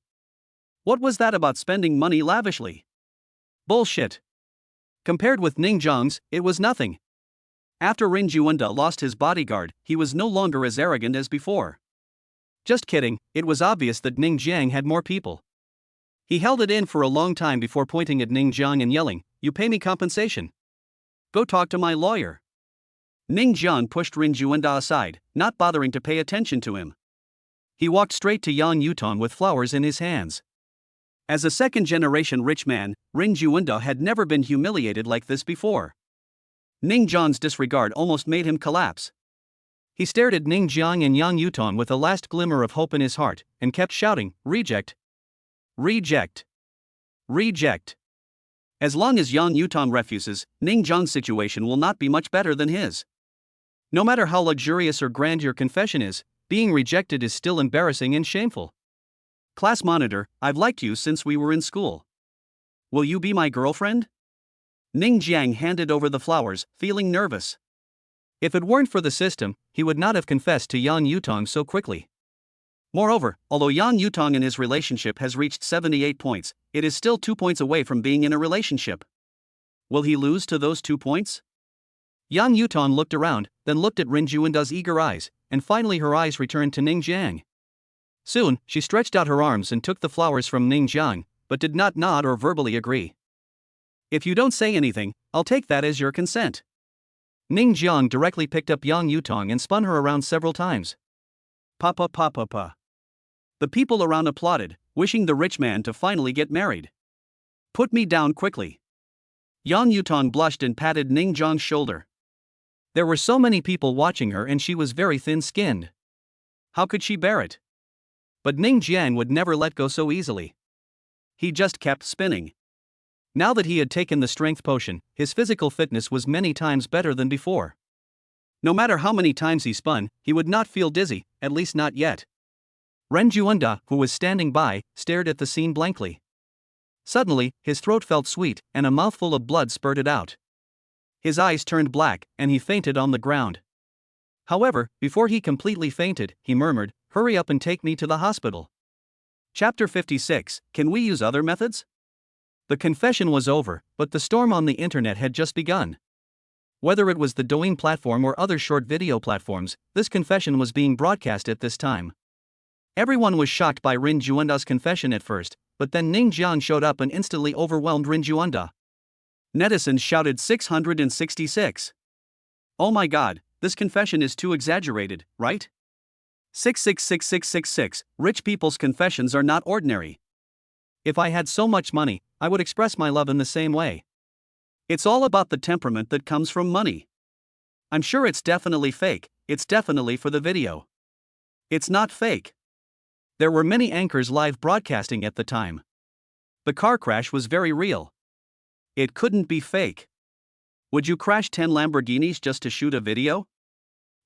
What was that about spending money lavishly? Bullshit. Compared with Ning Jiang's, it was nothing. After Ren Juanda lost his bodyguard, he was no longer as arrogant as before. Just kidding, it was obvious that Ning Jiang had more people. He held it in for a long time before pointing at Ning Jiang and yelling, "You pay me compensation. Go talk to my lawyer." Ning Jiang pushed Ren Juanda aside, not bothering to pay attention to him. He walked straight to Yang Yutong with flowers in his hands. As a second-generation rich man, Ren Juanda had never been humiliated like this before. Ning Jiang's disregard almost made him collapse. He stared at Ning Jiang and Yang Yutong with a last glimmer of hope in his heart, and kept shouting, "Reject! Reject! Reject!" As long as Yang Yutong refuses, Ning Jiang's situation will not be much better than his. No matter how luxurious or grand your confession is, being rejected is still embarrassing and shameful. Class monitor, I've liked you since we were in school. Will you be my girlfriend? Ning Jiang handed over the flowers, feeling nervous. If it weren't for the system, he would not have confessed to Yang Yutong so quickly. Moreover, although Yang Yutong in his relationship has reached 78 points, it is still 2 points away from being in a relationship. Will he lose to those 2 points? Yang Yutong looked around, then looked at Ren Juanda's eager eyes, and finally her eyes returned to Ning Jiang. Soon, she stretched out her arms and took the flowers from Ning Jiang, but did not nod or verbally agree. If you don't say anything, I'll take that as your consent. Ning Jiang directly picked up Yang Yutong and spun her around several times. Papa papa pa. The people around applauded, wishing the rich man to finally get married. Put me down quickly. Yang Yutong blushed and patted Ning Jiang's shoulder. There were so many people watching her and she was very thin-skinned. How could she bear it? But Ning Jiang would never let go so easily. He just kept spinning. Now that he had taken the strength potion, his physical fitness was many times better than before. No matter how many times he spun, he would not feel dizzy, at least not yet. Ren Juanda, who was standing by, stared at the scene blankly. Suddenly, his throat felt sweet, and a mouthful of blood spurted out. His eyes turned black, and he fainted on the ground. However, before he completely fainted, he murmured, "Hurry up and take me to the hospital." Chapter 56, Can we use other methods? The confession was over, but the storm on the internet had just begun. Whether it was the Douyin platform or other short video platforms, this confession was being broadcast at this time. Everyone was shocked by Rin Juanda's confession at first, but then Ning Jiang showed up and instantly overwhelmed Rin Juanda. Netizens shouted 666. Oh my god, this confession is too exaggerated, right? 66666, rich people's confessions are not ordinary. If I had so much money, I would express my love in the same way. It's all about the temperament that comes from money. I'm sure it's definitely fake, it's definitely for the video. It's not fake. There were many anchors live broadcasting at the time. The car crash was very real. It couldn't be fake. Would you crash 10 Lamborghinis just to shoot a video?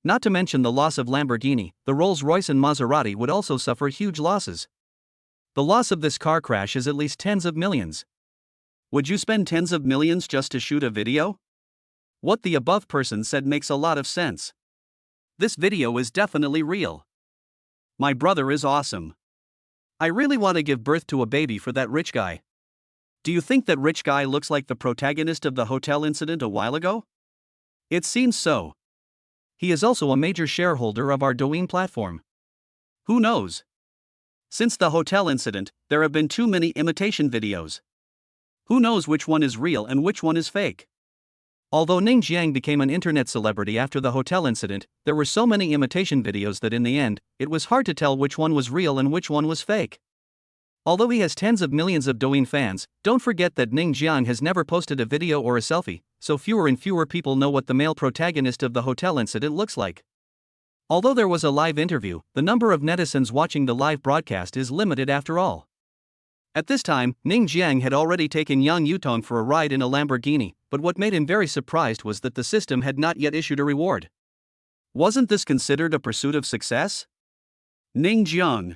Not to mention the loss of Lamborghini, the Rolls-Royce and Maserati would also suffer huge losses. The loss of this car crash is at least tens of millions. Would you spend tens of millions just to shoot a video? What the above person said makes a lot of sense. This video is definitely real. My brother is awesome. I really want to give birth to a baby for that rich guy. Do you think that rich guy looks like the protagonist of the hotel incident a while ago? It seems so. He is also a major shareholder of our Douyin platform. Who knows? Since the hotel incident, there have been too many imitation videos. Who knows which one is real and which one is fake? Although Ning Jiang became an internet celebrity after the hotel incident, there were so many imitation videos that in the end, it was hard to tell which one was real and which one was fake. Although he has tens of millions of Douyin fans, don't forget that Ning Jiang has never posted a video or a selfie, so fewer and fewer people know what the male protagonist of the hotel incident looks like. Although there was a live interview, the number of netizens watching the live broadcast is limited after all. At this time, Ning Jiang had already taken Yang Yutong for a ride in a Lamborghini, but what made him very surprised was that the system had not yet issued a reward. Wasn't this considered a pursuit of success? Ning Jiang.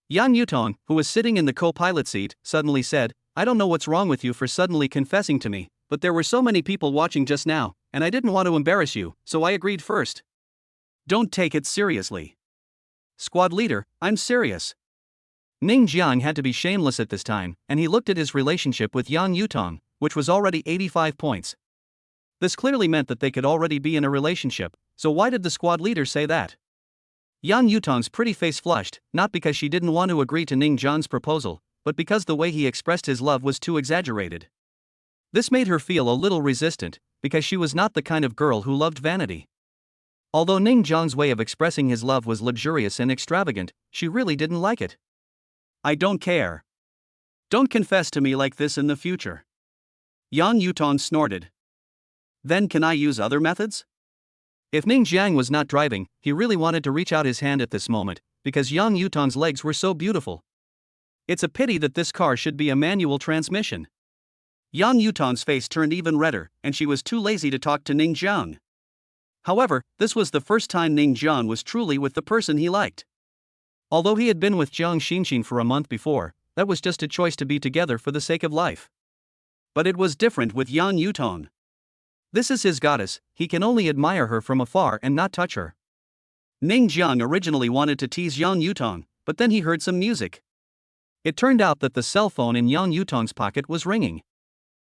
Yang Yutong, who was sitting in the co-pilot seat, suddenly said, I don't know what's wrong with you for suddenly confessing to me, but there were so many people watching just now, and I didn't want to embarrass you, so I agreed first. Don't take it seriously. Squad leader, I'm serious. Ning Jiang had to be shameless at this time, and he looked at his relationship with Yang Yutong, which was already 85 points. This clearly meant that they could already be in a relationship, so why did the squad leader say that? Yang Yutong's pretty face flushed, not because she didn't want to agree to Ning Jiang's proposal, but because the way he expressed his love was too exaggerated. This made her feel a little resistant, because she was not the kind of girl who loved vanity. Although Ning Jiang's way of expressing his love was luxurious and extravagant, she really didn't like it. I don't care. Don't confess to me like this in the future. Yang Yutong snorted. Then can I use other methods? If Ning Jiang was not driving, he really wanted to reach out his hand at this moment, because Yang Yutong's legs were so beautiful. It's a pity that this car should be a manual transmission. Yang Yutong's face turned even redder, and she was too lazy to talk to Ning Jiang. However, this was the first time Ning Jiang was truly with the person he liked. Although he had been with Jiang Xinxin for a month before, that was just a choice to be together for the sake of life. But it was different with Yang Yutong. This is his goddess, he can only admire her from afar and not touch her. Ning Jiang originally wanted to tease Yang Yutong, but then he heard some music. It turned out that the cell phone in Yang Yutong's pocket was ringing.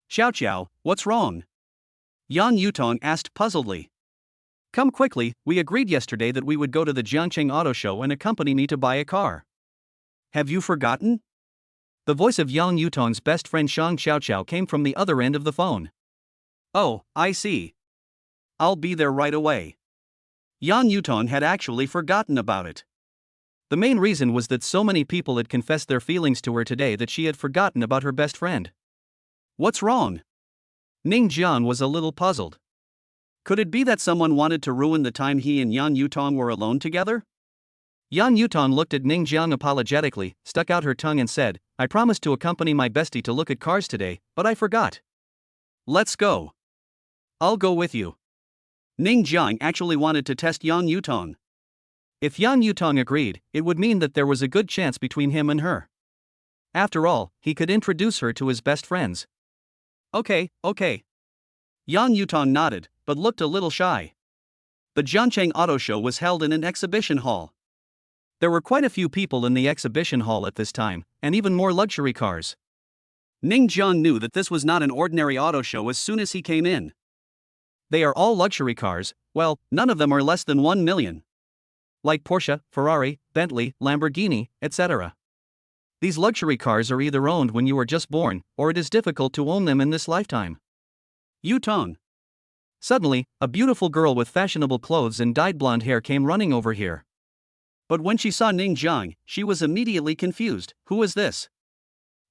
Xiao Xiao, what's wrong? Yang Yutong asked puzzledly. Come quickly, we agreed yesterday that we would go to the Jiangcheng Auto Show and accompany me to buy a car. Have you forgotten? The voice of Yang Yutong's best friend Shang Xiaoqiao came from the other end of the phone. Oh, I see. I'll be there right away. Yang Yutong had actually forgotten about it. The main reason was that so many people had confessed their feelings to her today that she had forgotten about her best friend. What's wrong? Ning Jiang was a little puzzled. Could it be that someone wanted to ruin the time he and Yang Yutong were alone together? Yang Yutong looked at Ning Jiang apologetically, stuck out her tongue and said, I promised to accompany my bestie to look at cars today, but I forgot. Let's go. I'll go with you. Ning Jiang actually wanted to test Yang Yutong. If Yang Yutong agreed, it would mean that there was a good chance between him and her. After all, he could introduce her to his best friends. Okay. Yang Yutong nodded, but looked a little shy. The Jiangcheng Auto Show was held in an exhibition hall. There were quite a few people in the exhibition hall at this time, and even more luxury cars. Ning Jiang knew that this was not an ordinary auto show as soon as he came in. They are all luxury cars, well, none of them are less than 1 million. Like Porsche, Ferrari, Bentley, Lamborghini, etc. These luxury cars are either owned when you are just born, or it is difficult to own them in this lifetime. Yutong. Suddenly, a beautiful girl with fashionable clothes and dyed blonde hair came running over here. But when she saw Ning Jiang, she was immediately confused. Who is this?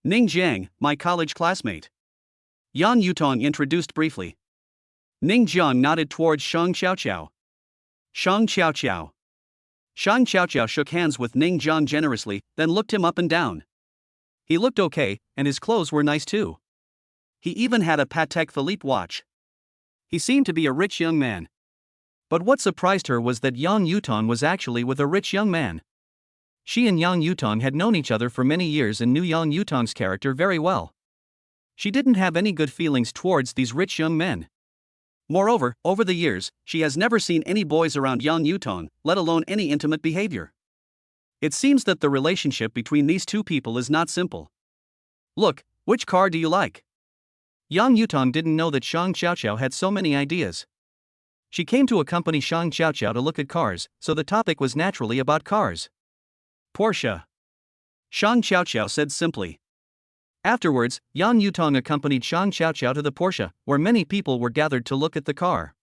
Ning Jiang, my college classmate. Yan Yutong introduced briefly. Ning Jiang nodded towards Shang Xiaoqiao. Shang Xiaoqiao. Shang Xiaoqiao shook hands with Ning Jiang generously, then looked him up and down. He looked okay, and his clothes were nice too. He even had a Patek Philippe watch. He seemed to be a rich young man. But what surprised her was that Yang Yutong was actually with a rich young man. She and Yang Yutong had known each other for many years and knew Yang Yutong's character very well. She didn't have any good feelings towards these rich young men. Moreover, over the years, she has never seen any boys around Yang Yutong, let alone any intimate behavior. It seems that the relationship between these two people is not simple. Look, which car do you like? Yang Yutong didn't know that Shang Xiaoqiao had so many ideas. She came to accompany Shang Xiaoqiao to look at cars, so the topic was naturally about cars. Porsche. Shang Xiaoqiao said simply. Afterwards, Yang Yutong accompanied Shang Xiaoqiao to the Porsche, where many people were gathered to look at the car.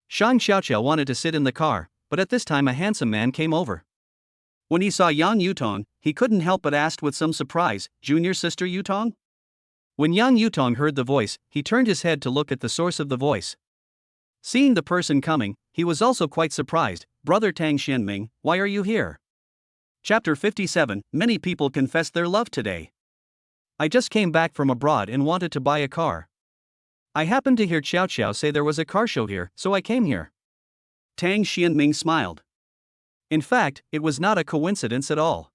Shang Xiaoqiao wanted to sit in the car, but at this time a handsome man came over. When he saw Yang Yutong, he couldn't help but asked with some surprise, "Junior sister Yutong?" When Yang Yutong heard the voice, he turned his head to look at the source of the voice. Seeing the person coming, he was also quite surprised. "Brother Tang Xianming, why are you here?" Chapter 57. Many people confessed their love today. I just came back from abroad and wanted to buy a car. I happened to hear Xiao Xiao say there was a car show here, so I came here. Tang Xianming smiled. In fact, it was not a coincidence at all.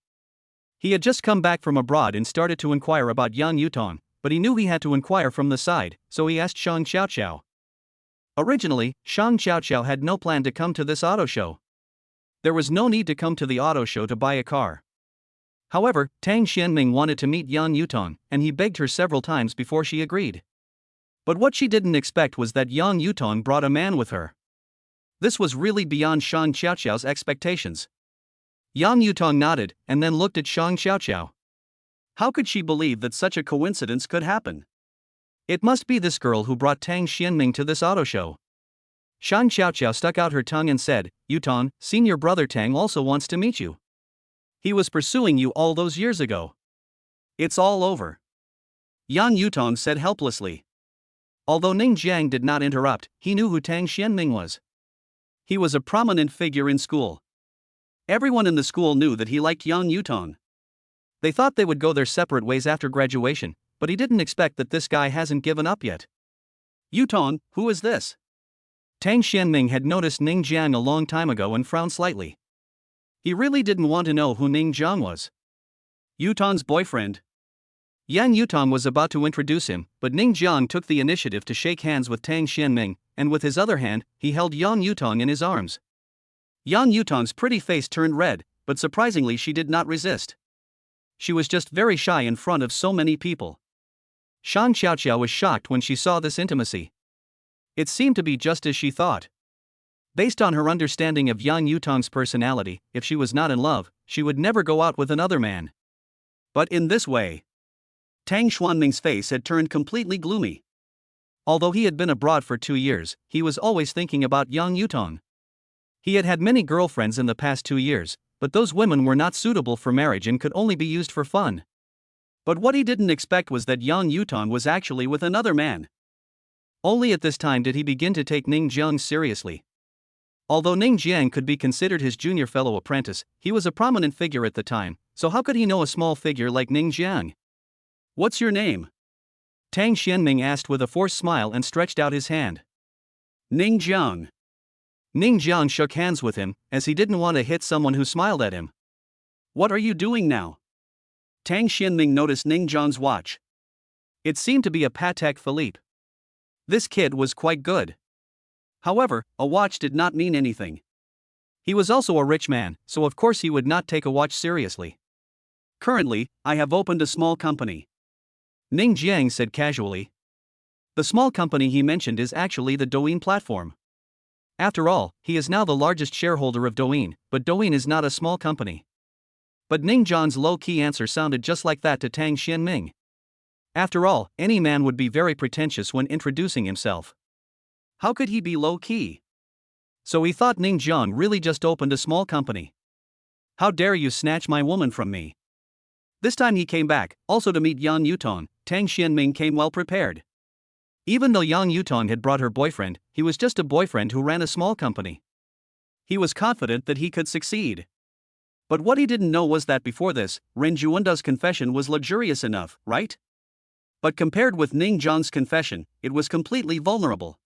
He had just come back from abroad and started to inquire about Yang Yutong, but he knew he had to inquire from the side, so he asked Shang Xiaoqiao. Originally, Shang Xiaoqiao had no plan to come to this auto show. There was no need to come to the auto show to buy a car. However, Tang Xianming wanted to meet Yang Yutong, and he begged her several times before she agreed. But what she didn't expect was that Yang Yutong brought a man with her. This was really beyond Shang Xiaoqiao's expectations. Yang Yutong nodded, and then looked at Shang Xiaoqiao. How could she believe that such a coincidence could happen? It must be this girl who brought Tang Xianming to this auto show. Shang Xiaoqiao stuck out her tongue and said, "Yutong, senior brother Tang also wants to meet you. He was pursuing you all those years ago. It's all over." Yang Yutong said helplessly. Although Ning Jiang did not interrupt, he knew who Tang Xianming was. He was a prominent figure in school. Everyone in the school knew that he liked Yang Yutong. They thought they would go their separate ways after graduation, but he didn't expect that this guy hasn't given up yet. "Yutong, who is this?" Tang Xianming had noticed Ning Jiang a long time ago and frowned slightly. He really didn't want to know who Ning Jiang was. Yutong's boyfriend. Yang Yutong was about to introduce him, but Ning Jiang took the initiative to shake hands with Tang Xianming, and with his other hand, he held Yang Yutong in his arms. Yang Yutong's pretty face turned red, but surprisingly she did not resist. She was just very shy in front of so many people. Shang Xiaoqiao was shocked when she saw this intimacy. It seemed to be just as she thought. Based on her understanding of Yang Yutong's personality, if she was not in love, she would never go out with another man. But in this way, Tang Xianming's face had turned completely gloomy. Although he had been abroad for 2 years, he was always thinking about Yang Yutong. He had had many girlfriends in the past 2 years, but those women were not suitable for marriage and could only be used for fun. But what he didn't expect was that Yang Yutong was actually with another man. Only at this time did he begin to take Ning Jiang seriously. Although Ning Jiang could be considered his junior fellow apprentice, he was a prominent figure at the time, so how could he know a small figure like Ning Jiang? "What's your name?" Tang Xianming asked with a forced smile and stretched out his hand. "Ning Jiang." Ning Jiang shook hands with him, as he didn't want to hit someone who smiled at him. "What are you doing now?" Tang Xianming noticed Ning Jiang's watch. It seemed to be a Patek Philippe. This kid was quite good. However, a watch did not mean anything. He was also a rich man, so of course he would not take a watch seriously. "Currently, I have opened a small company," Ning Jiang said casually. The small company he mentioned is actually the Douyin platform. After all, he is now the largest shareholder of Douyin, but Douyin is not a small company. But Ning Jiang's low-key answer sounded just like that to Tang Xianming. After all, any man would be very pretentious when introducing himself. How could he be low-key? So he thought Ning Jiang really just opened a small company. How dare you snatch my woman from me? This time he came back, also to meet Yang Yutong. Tang Xianming came well prepared. Even though Yang Yutong had brought her boyfriend, he was just a boyfriend who ran a small company. He was confident that he could succeed. But what he didn't know was that before this, Ren Juwenda's confession was luxurious enough, right? But compared with Ning Jiang's confession, it was completely vulnerable.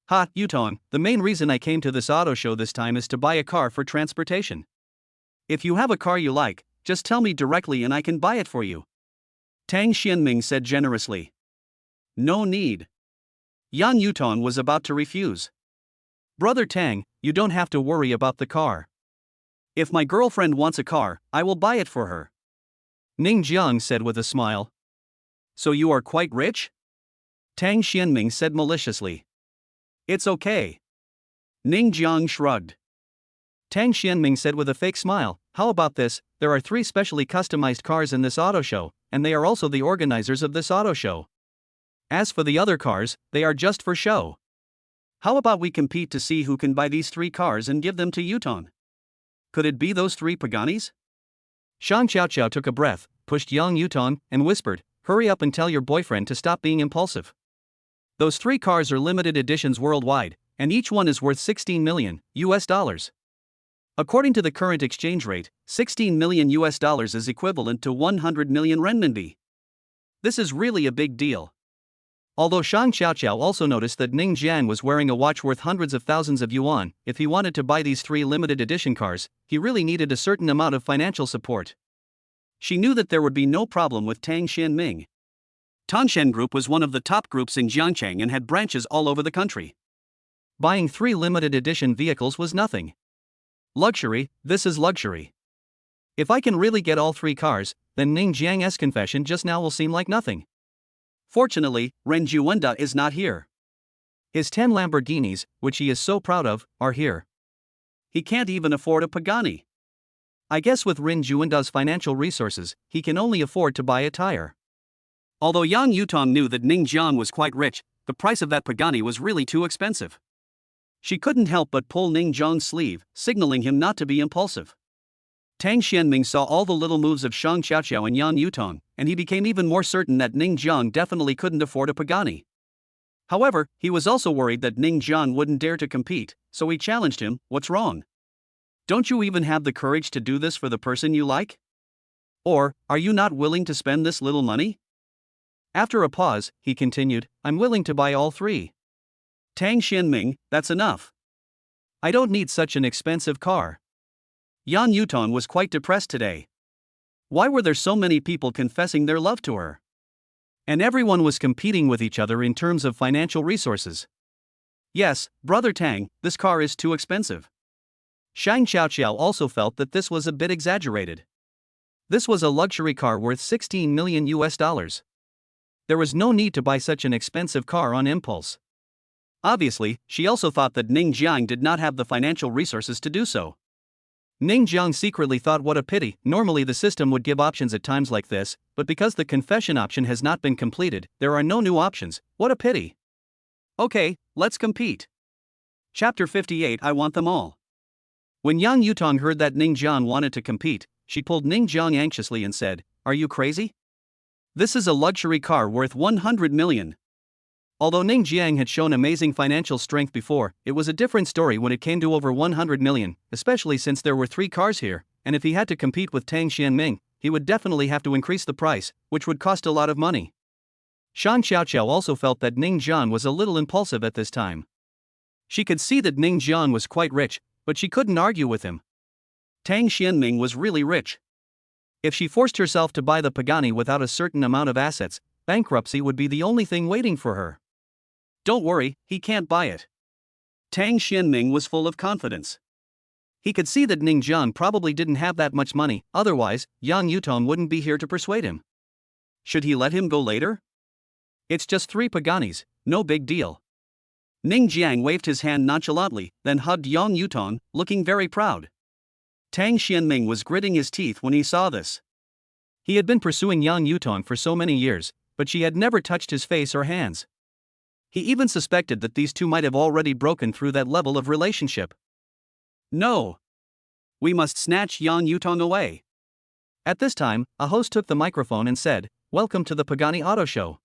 Ha, Yutong, the main reason I came to this auto show this time is to buy a car for transportation. If you have a car you like, just tell me directly and I can buy it for you. Tang Xianming said generously. No need. Yang Yutong was about to refuse. Brother Tang, you don't have to worry about the car. If my girlfriend wants a car, I will buy it for her. Ning Jiang said with a smile. So you are quite rich? Tang Xianming said maliciously. It's okay. Ning Jiang shrugged. Tang Xianming said with a fake smile, how about this, there are 3 specially customized cars in this auto show, and they are also the organizers of this auto show. As for the other cars, they are just for show. How about we compete to see who can buy these 3 cars and give them to Yutong? Could it be those 3 Paganis? Shang Xiaoqiao took a breath, pushed Yang Yutong, and whispered, hurry up and tell your boyfriend to stop being impulsive. Those 3 cars are limited editions worldwide, and each one is worth $16 million. According to the current exchange rate, $16 million is equivalent to 100 million renminbi. This is really a big deal. Although Shang Xiaoqiao also noticed that Ning Jiang was wearing a watch worth hundreds of thousands of yuan, if he wanted to buy these 3 limited edition cars, he really needed a certain amount of financial support. She knew that there would be no problem with Tang Xianming. Tangshan Group was one of the top groups in Jiangcheng and had branches all over the country. Buying 3 limited edition vehicles was nothing. Luxury, this is luxury. If I can really get all 3 cars, then Ning Jiang's confession just now will seem like nothing. Fortunately, Ren Juwenda is not here. His 10 Lamborghinis, which he is so proud of, are here. He can't even afford a Pagani. I guess with Ren Juwenda's financial resources, he can only afford to buy a tire. Although Yang Yutong knew that Ning Jiang was quite rich, the price of that Pagani was really too expensive. She couldn't help but pull Ning Jiang's sleeve, signaling him not to be impulsive. Tang Xianming saw all the little moves of Shang Xiaoqiao and Yang Yutong, and he became even more certain that Ning Jiang definitely couldn't afford a Pagani. However, he was also worried that Ning Jiang wouldn't dare to compete, so he challenged him, what's wrong? Don't you even have the courage to do this for the person you like? Or, are you not willing to spend this little money? After a pause, he continued, I'm willing to buy all 3. Tang Xianming, that's enough. I don't need such an expensive car. Yang Yutong was quite depressed today. Why were there so many people confessing their love to her? And everyone was competing with each other in terms of financial resources. Yes, brother Tang, this car is too expensive. Shang Xiaoqiao also felt that this was a bit exaggerated. This was a luxury car worth $16 million. There was no need to buy such an expensive car on impulse. Obviously, she also thought that Ning Jiang did not have the financial resources to do so. Ning Jiang secretly thought what a pity, normally the system would give options at times like this, but because the confession option has not been completed, there are no new options, what a pity. Okay, let's compete. Chapter 58 I want them all. When Yang Yutong heard that Ning Jiang wanted to compete, she pulled Ning Jiang anxiously and said, are you crazy? This is a luxury car worth 100 million. Although Ning Jiang had shown amazing financial strength before, it was a different story when it came to over 100 million, especially since there were 3 cars here, and if he had to compete with Tang Xianming, he would definitely have to increase the price, which would cost a lot of money. Shang Xiaoqiao also felt that Ning Jiang was a little impulsive at this time. She could see that Ning Jiang was quite rich, but she couldn't argue with him. Tang Xianming was really rich. If she forced herself to buy the Pagani without a certain amount of assets, bankruptcy would be the only thing waiting for her. Don't worry, he can't buy it. Tang Xianming was full of confidence. He could see that Ning Jiang probably didn't have that much money, otherwise, Yang Yutong wouldn't be here to persuade him. Should he let him go later? It's just 3 Paganis, no big deal. Ning Jiang waved his hand nonchalantly, then hugged Yang Yutong, looking very proud. Tang Xianming was gritting his teeth when he saw this. He had been pursuing Yang Yutong for so many years, but she had never touched his face or hands. He even suspected that these two might have already broken through that level of relationship. No! We must snatch Yang Yutong away. At this time, a host took the microphone and said, "Welcome to the Pagani Auto Show.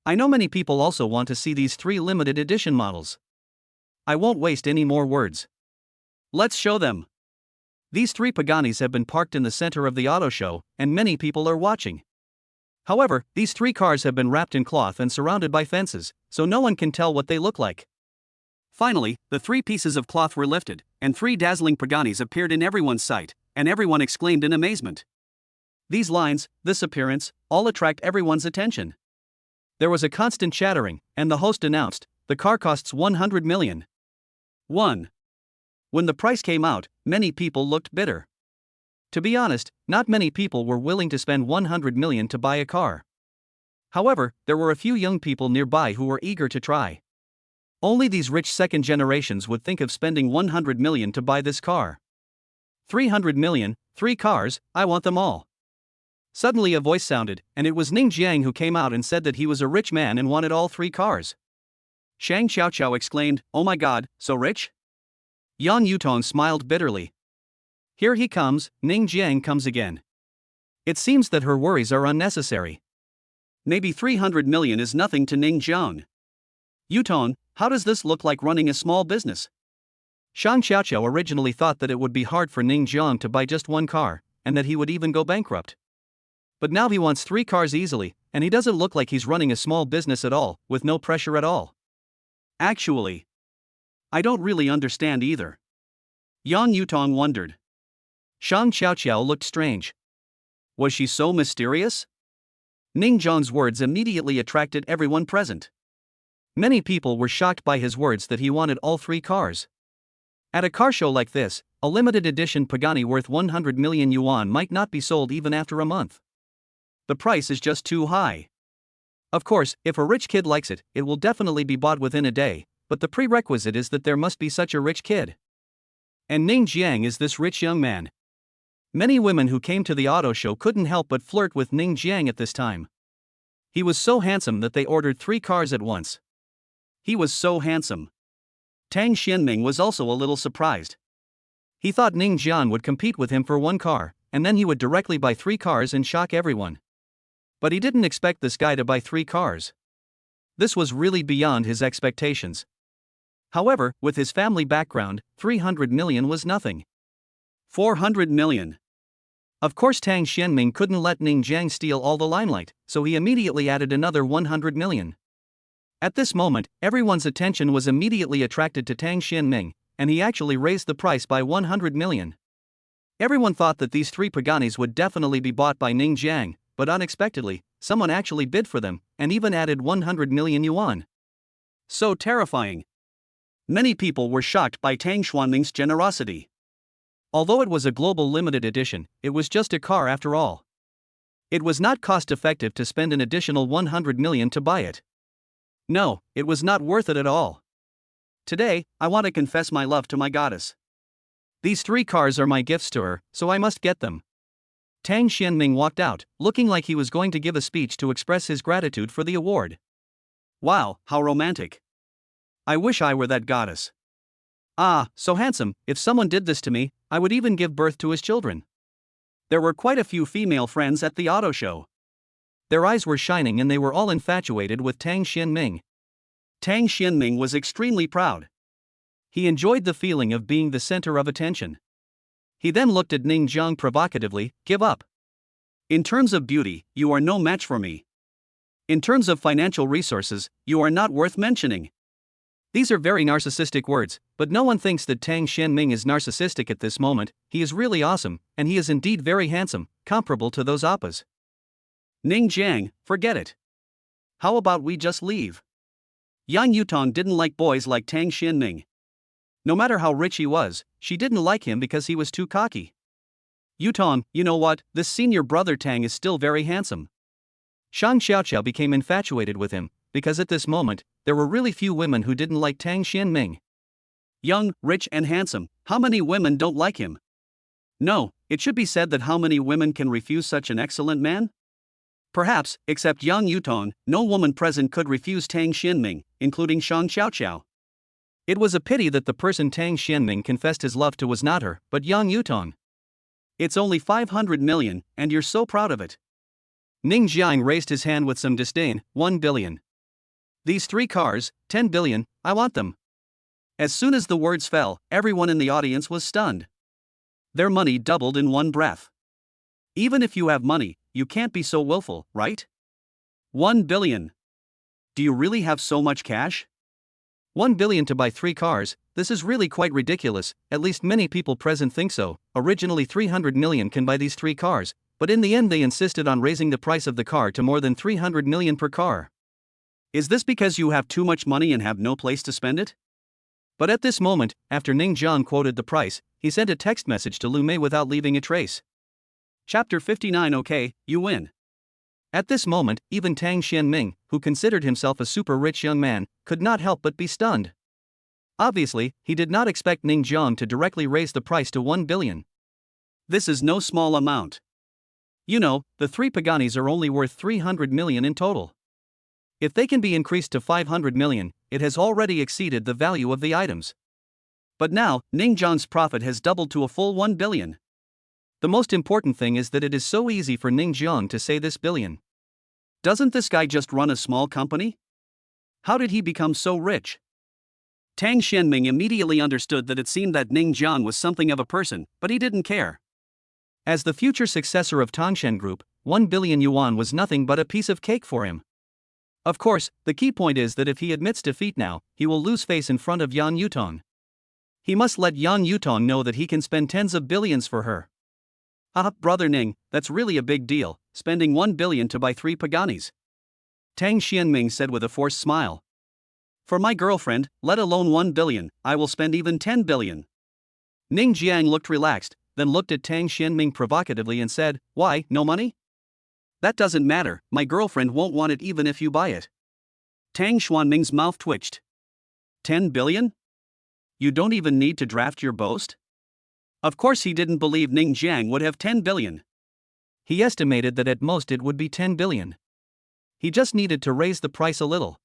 I know many people also want to see these 3 limited edition models. I won't waste any more words. Let's show them." These 3 Paganis have been parked in the center of the auto show, and many people are watching. However, these 3 cars have been wrapped in cloth and surrounded by fences, so no one can tell what they look like. Finally, the 3 pieces of cloth were lifted, and 3 dazzling Paganis appeared in everyone's sight, and everyone exclaimed in amazement. These lines, this appearance, all attract everyone's attention. There was a constant chattering, and the host announced, "The car costs 100 million. 1. When the price came out, many people looked bitter. To be honest, not many people were willing to spend 100 million to buy a car. However, there were a few young people nearby who were eager to try. Only these rich second generations would think of spending 100 million to buy this car. 300 million, 3 cars, I want them all." Suddenly a voice sounded, and it was Ning Jiang who came out and said that he was a rich man and wanted all 3 cars. Shang Xiaoqiao exclaimed, "Oh my god, so rich?" Yang Yutong smiled bitterly. Here he comes, Ning Jiang comes again. It seems that her worries are unnecessary. Maybe 300 million is nothing to Ning Jiang. Yutong, how does this look like running a small business? Shang Xiaoqiao originally thought that it would be hard for Ning Jiang to buy just 1 car, and that he would even go bankrupt. But now he wants 3 cars easily, and he doesn't look like he's running a small business at all, with no pressure at all. Actually, I don't really understand either. Yang Yutong wondered. Shang Xiaoqiao looked strange. Was she so mysterious? Ning Jiang's words immediately attracted everyone present. Many people were shocked by his words that he wanted all 3 cars. At a car show like this, a limited edition Pagani worth 100 million yuan might not be sold even after a month. The price is just too high. Of course, if a rich kid likes it, it will definitely be bought within a day, but the prerequisite is that there must be such a rich kid. And Ning Jiang is this rich young man. Many women who came to the auto show couldn't help but flirt with Ning Jiang at this time. He was so handsome that they ordered 3 cars at once. He was so handsome. Tang Xianming was also a little surprised. He thought Ning Jiang would compete with him for 1 car, and then he would directly buy 3 cars and shock everyone. But he didn't expect this guy to buy 3 cars. This was really beyond his expectations. However, with his family background, 300 million was nothing. 400 million. Of course, Tang Xianming couldn't let Ning Jiang steal all the limelight, so he immediately added another 100 million. At this moment, everyone's attention was immediately attracted to Tang Xianming, and he actually raised the price by 100 million. Everyone thought that these 3 Paganis would definitely be bought by Ning Jiang, but unexpectedly, someone actually bid for them, and even added 100 million yuan. So terrifying. Many people were shocked by Tang Xianming's generosity. Although it was a global limited edition, it was just a car after all. It was not cost-effective to spend an additional 100 million to buy it. No, it was not worth it at all. Today, I want to confess my love to my goddess. These 3 cars are my gifts to her, so I must get them. Tang Xianming walked out, looking like he was going to give a speech to express his gratitude for the award. Wow, how romantic. I wish I were that goddess. Ah, so handsome, if someone did this to me, I would even give birth to his children. There were quite a few female friends at the auto show. Their eyes were shining and they were all infatuated with Tang Xianming. Tang Xianming was extremely proud. He enjoyed the feeling of being the center of attention. He then looked at Ning Jiang provocatively, "Give up. In terms of beauty, you are no match for me. In terms of financial resources, you are not worth mentioning." These are very narcissistic words, but no one thinks that Tang Xianming is narcissistic at this moment. He is really awesome, and he is indeed very handsome, comparable to those oppas. Ning Jiang, forget it. How about we just leave? Yang Yutong didn't like boys like Tang Xianming. No matter how rich he was, she didn't like him because he was too cocky. Yutong, you know what, this senior brother Tang is still very handsome. Shang Xiaoqiao became infatuated with him, because at this moment, there were really few women who didn't like Tang Xianming. Young, rich, and handsome, how many women don't like him? No, it should be said that how many women can refuse such an excellent man? Perhaps, except Yang Yutong, no woman present could refuse Tang Xianming, including Shang Xiaoqiao. It was a pity that the person Tang Xianming confessed his love to was not her, but Yang Yutong. It's only 500 million, and you're so proud of it. Ning Jiang raised his hand with some disdain. 1 billion. These 3 cars, 10 billion, I want them. As soon as the words fell, everyone in the audience was stunned. Their money doubled in one breath. Even if you have money, you can't be so willful, right? 1 billion. Do you really have so much cash? 1 billion to buy 3 cars, this is really quite ridiculous, at least many people present think so. Originally 300 million can buy these 3 cars, but in the end they insisted on raising the price of the car to more than 300 million per car. Is this because you have too much money and have no place to spend it? But at this moment, after Ning Jiang quoted the price, he sent a text message to Lu Mei without leaving a trace. Chapter 59. Okay, you win. At this moment, even Tang Xianming, who considered himself a super rich young man, could not help but be stunned. Obviously, he did not expect Ning Jiang to directly raise the price to 1 billion. This is no small amount. You know, the 3 Paganis are only worth 300 million in total. If they can be increased to 500 million, it has already exceeded the value of the items. But now, Ning Jiang's profit has doubled to a full 1 billion. The most important thing is that it is so easy for Ning Jiang to say this billion. Doesn't this guy just run a small company? How did he become so rich? Tang Xianming immediately understood that it seemed that Ning Jiang was something of a person, but he didn't care. As the future successor of Tangshan Group, 1 billion yuan was nothing but a piece of cake for him. Of course, the key point is that if he admits defeat now, he will lose face in front of Yang Yutong. He must let Yang Yutong know that he can spend tens of billions for her. Ah, brother Ning, that's really a big deal, spending 1 billion to buy 3 Paganis. Tang Xianming said with a forced smile. For my girlfriend, let alone 1 billion, I will spend even 10 billion. Ning Jiang looked relaxed, then looked at Tang Xianming provocatively and said, Why, no money? That doesn't matter, my girlfriend won't want it even if you buy it. Tang Xuanming's mouth twitched. 10 billion? You don't even need to draft your boast? Of course he didn't believe Ning Jiang would have 10 billion. He estimated that at most it would be 10 billion. He just needed to raise the price a little.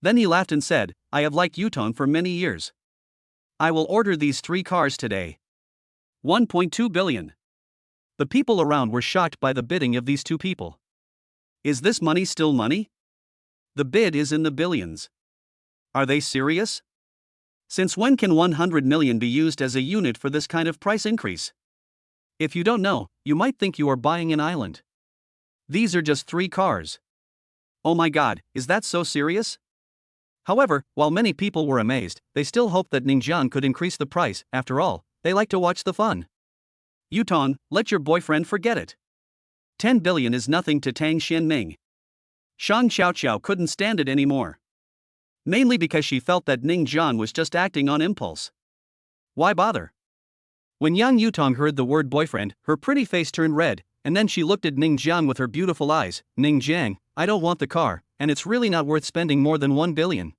Then he laughed and said, I have liked Yutong for many years. I will order these 3 cars today. 1.2 billion. The people around were shocked by the bidding of these 2 people. Is this money still money? The bid is in the billions. Are they serious? Since when can 100 million be used as a unit for this kind of price increase? If you don't know, you might think you are buying an island. These are just 3 cars. Oh my god, is that so serious? However, while many people were amazed, they still hoped that Ning Jiang could increase the price. After all, they like to watch the fun. Yutong, let your boyfriend forget it. 10 billion is nothing to Tang Xianming. Shang Xiaoqiao couldn't stand it anymore. Mainly because she felt that Ning Jiang was just acting on impulse. Why bother? When Yang Yutong heard the word boyfriend, her pretty face turned red, and then she looked at Ning Jiang with her beautiful eyes. Ning Jiang, I don't want the car, and it's really not worth spending more than 1 billion.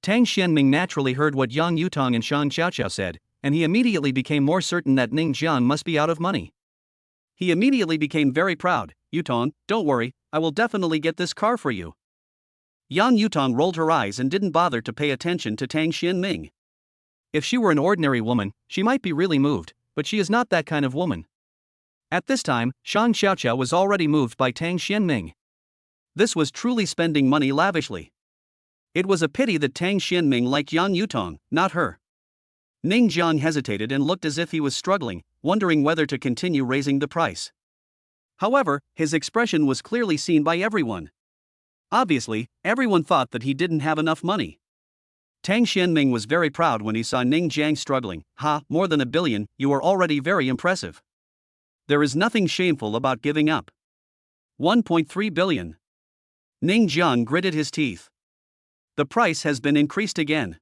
Tang Xianming naturally heard what Yang Yutong and Shang Xiaoqiao said, and he immediately became more certain that Ning Jiang must be out of money. He immediately became very proud. Yutong, don't worry, I will definitely get this car for you. Yang Yutong rolled her eyes and didn't bother to pay attention to Tang Xianming. If she were an ordinary woman, she might be really moved, but she is not that kind of woman. At this time, Shang Xiaoqiao was already moved by Tang Xianming. This was truly spending money lavishly. It was a pity that Tang Xianming liked Yang Yutong, not her. Ning Jiang hesitated and looked as if he was struggling, wondering whether to continue raising the price. However, his expression was clearly seen by everyone. Obviously, everyone thought that he didn't have enough money. Tang Xianming was very proud when he saw Ning Jiang struggling. Ha, more than 1 billion, you are already very impressive. There is nothing shameful about giving up. 1.3 billion. Ning Jiang gritted his teeth. The price has been increased again.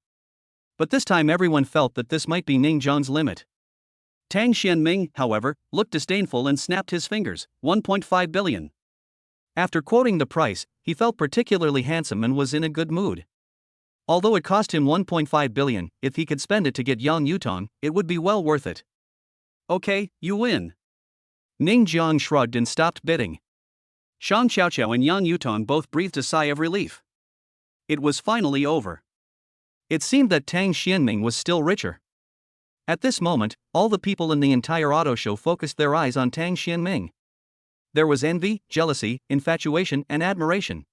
But this time everyone felt that this might be Ning Jiang's limit. Tang Xianming, however, looked disdainful and snapped his fingers. 1.5 billion. After quoting the price, he felt particularly handsome and was in a good mood. Although it cost him 1.5 billion, if he could spend it to get Yang Yutong, it would be well worth it. Okay, you win. Ning Jiang shrugged and stopped bidding. Shang Xiaoqiao and Yang Yutong both breathed a sigh of relief. It was finally over. It seemed that Tang Xianming was still richer. At this moment, all the people in the entire auto show focused their eyes on Tang Xianming. There was envy, jealousy, infatuation, and admiration.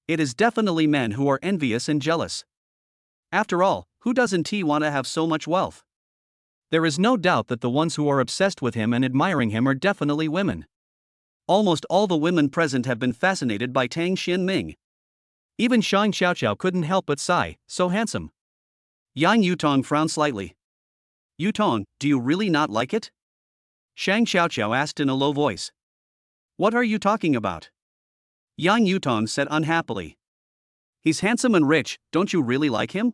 It is definitely men who are envious and jealous. After all, who doesn't want to have so much wealth? There is no doubt that the ones who are obsessed with him and admiring him are definitely women. Almost all the women present have been fascinated by Tang Xianming. Even Shang Xiaoqiao couldn't help but sigh, so handsome. Yang Yutong frowned slightly. Yutong, do you really not like it? Shang Xiaoqiao asked in a low voice. What are you talking about? Yang Yutong said unhappily. He's handsome and rich, don't you really like him?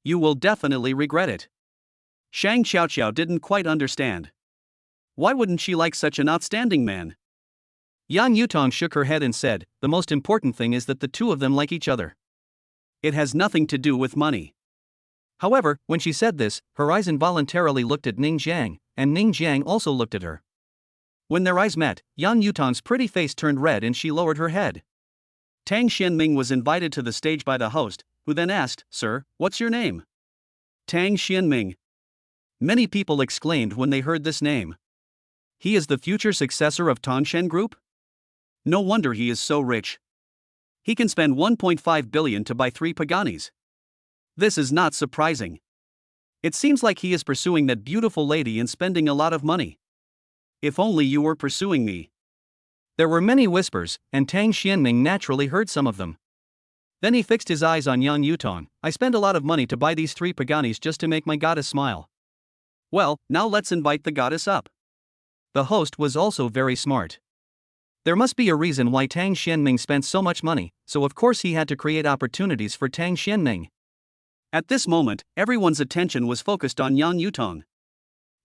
You will definitely regret it. Shang Xiaoqiao didn't quite understand. Why wouldn't she like such an outstanding man? Yang Yutong shook her head and said, the most important thing is that the two of them like each other. It has nothing to do with money. However, when she said this, her eyes involuntarily looked at Ning Jiang, and Ning Jiang also looked at her. When their eyes met, Yang Yutong's pretty face turned red and she lowered her head. Tang Xianming was invited to the stage by the host, who then asked, Sir, what's your name? Tang Xianming. Many people exclaimed when they heard this name. He is the future successor of Tongshen Group? No wonder he is so rich. He can spend 1.5 billion to buy 3 Paganis. This is not surprising. It seems like he is pursuing that beautiful lady and spending a lot of money. If only you were pursuing me. There were many whispers, and Tang Xianming naturally heard some of them. Then he fixed his eyes on Yang Yutong. I spend a lot of money to buy these 3 Paganis just to make my goddess smile. Well, now let's invite the goddess up. The host was also very smart. There must be a reason why Tang Xianming spent so much money, so of course he had to create opportunities for Tang Xianming. At this moment, everyone's attention was focused on Yang Yutong.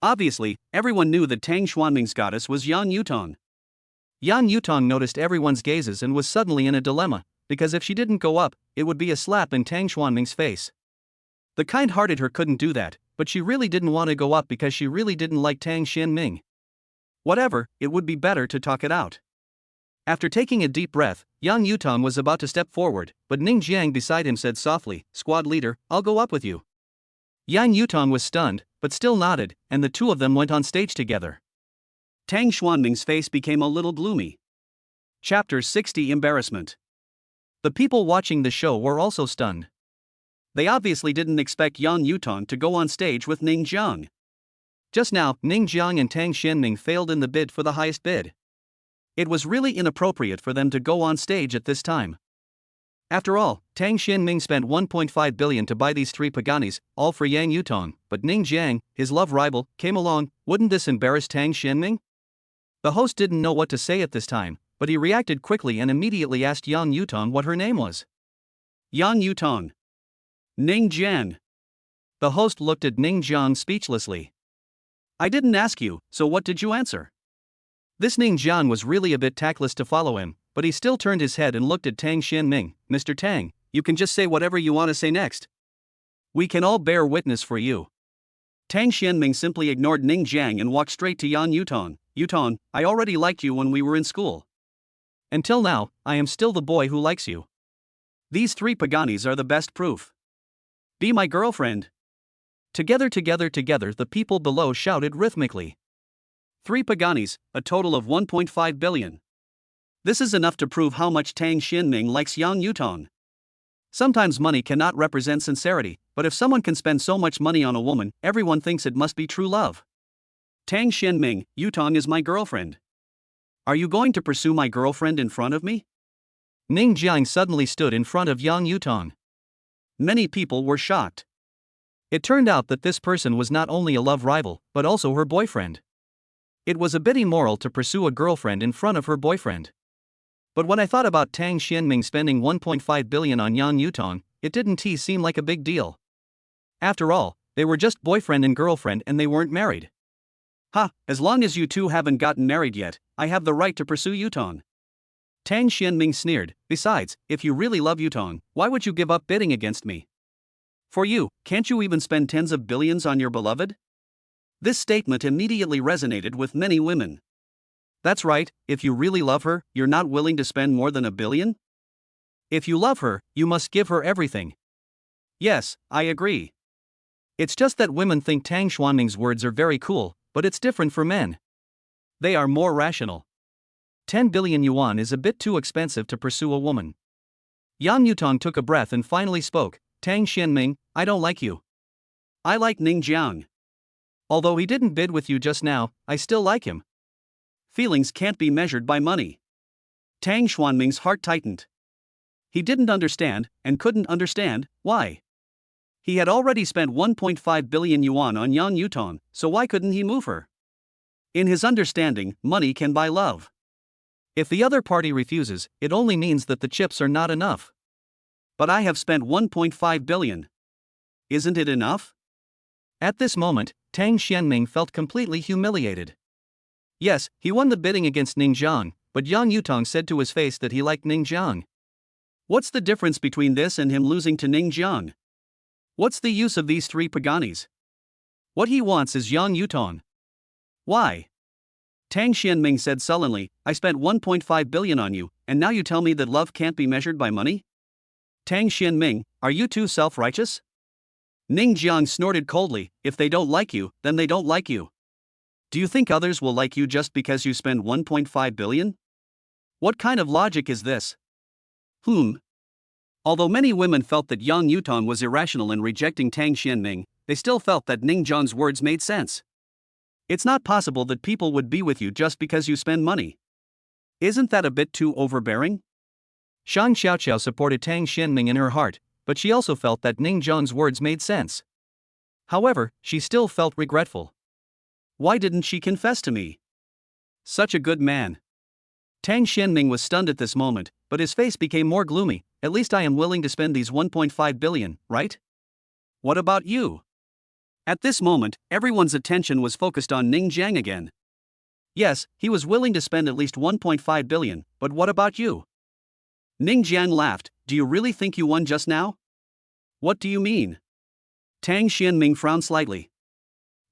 Obviously, everyone knew that Tang Xianming's goddess was Yang Yutong. Yang Yutong noticed everyone's gazes and was suddenly in a dilemma, because if she didn't go up, it would be a slap in Tang Xianming's face. The kind-hearted her couldn't do that, but she really didn't want to go up because she really didn't like Tang Xianming. Whatever, it would be better to talk it out. After taking a deep breath, Yang Yutong was about to step forward, but Ning Jiang beside him said softly, Squad leader, I'll go up with you. Yang Yutong was stunned, but still nodded, and the two of them went on stage together. Tang Xianming's face became a little gloomy. Chapter 60 Embarrassment. The people watching the show were also stunned. They obviously didn't expect Yang Yutong to go on stage with Ning Jiang. Just now, Ning Jiang and Tang Xianming failed in the bid for the highest bid. It was really inappropriate for them to go on stage at this time. After all, Tang Xianming spent 1.5 billion to buy these 3 Paganis, all for Yang Yutong, but Ning Jiang, his love rival, came along. Wouldn't this embarrass Tang Xianming? The host didn't know what to say at this time, but he reacted quickly and immediately asked Yang Yutong what her name was. Yang Yutong. Ning Jiang. The host looked at Ning Jiang speechlessly. I didn't ask you, so what did you answer? This Ning Jiang was really a bit tactless to follow him, but he still turned his head and looked at Tang Xianming. Mr. Tang, you can just say whatever you want to say next. We can all bear witness for you. Tang Xianming simply ignored Ning Jiang and walked straight to Yang Yutong. Yutong, I already liked you when we were in school. Until now, I am still the boy who likes you. These 3 Paganis are the best proof. Be my girlfriend. Together, the people below shouted rhythmically. 3 Paganis, a total of 1.5 billion. This is enough to prove how much Tang Xianming likes Yang Yutong. Sometimes money cannot represent sincerity, but if someone can spend so much money on a woman, everyone thinks it must be true love. Tang Xianming, Yutong is my girlfriend. Are you going to pursue my girlfriend in front of me? Ning Jiang suddenly stood in front of Yang Yutong. Many people were shocked. It turned out that this person was not only a love rival, but also her boyfriend. It was a bit immoral to pursue a girlfriend in front of her boyfriend. But when I thought about Tang Xianming spending 1.5 billion on Yang Yutong, it didn't seem like a big deal. After all, they were just boyfriend and girlfriend and they weren't married. Ha, as long as you two haven't gotten married yet, I have the right to pursue Yutong. Tang Xianming sneered, "Besides, if you really love Yutong, why would you give up bidding against me? For you, can't you even spend tens of billions on your beloved?" This statement immediately resonated with many women. That's right, if you really love her, you're not willing to spend more than $1 billion? If you love her, you must give her everything. Yes, I agree. It's just that women think Tang Xuanming's words are very cool, but it's different for men. They are more rational. 10 billion yuan is a bit too expensive to pursue a woman. Yang Yutong took a breath and finally spoke, "Tang Xianming, I don't like you. I like Ning Jiang. Although he didn't bid with you just now, I still like him." Feelings can't be measured by money. Tang Xuanming's heart tightened. He didn't understand, and couldn't understand, why. He had already spent 1.5 billion yuan on Yang Yutong, so why couldn't he move her? In his understanding, money can buy love. If the other party refuses, it only means that the chips are not enough. But I have spent 1.5 billion. Isn't it enough? At this moment, Tang Xianming felt completely humiliated. Yes, he won the bidding against Ning Jiang, but Yang Yutong said to his face that he liked Ning Jiang. What's the difference between this and him losing to Ning Jiang? What's the use of these 3 Paganis? What he wants is Yang Yutong. Why? Tang Xianming said sullenly, "I spent 1.5 billion on you, and now you tell me that love can't be measured by money? Tang Xianming, are you too self-righteous?" Ning Jiang snorted coldly, "If they don't like you, then they don't like you. Do you think others will like you just because you spend 1.5 billion? What kind of logic is this?" Although many women felt that Yang Yutong was irrational in rejecting Tang Xianming, they still felt that Ning Jiang's words made sense. It's not possible that people would be with you just because you spend money. Isn't that a bit too overbearing? Shang Xiaoqiao supported Tang Xianming in her heart, but she also felt that Ning Jiang's words made sense. However, she still felt regretful. Why didn't she confess to me? Such a good man. Tang Xianming was stunned at this moment, but his face became more gloomy. "At least I am willing to spend these 1.5 billion, right? What about you?" At this moment, everyone's attention was focused on Ning Jiang again. Yes, he was willing to spend at least 1.5 billion, but what about you? Ning Jiang laughed, "Do you really think you won just now?" "What do you mean?" Tang Xianming frowned slightly.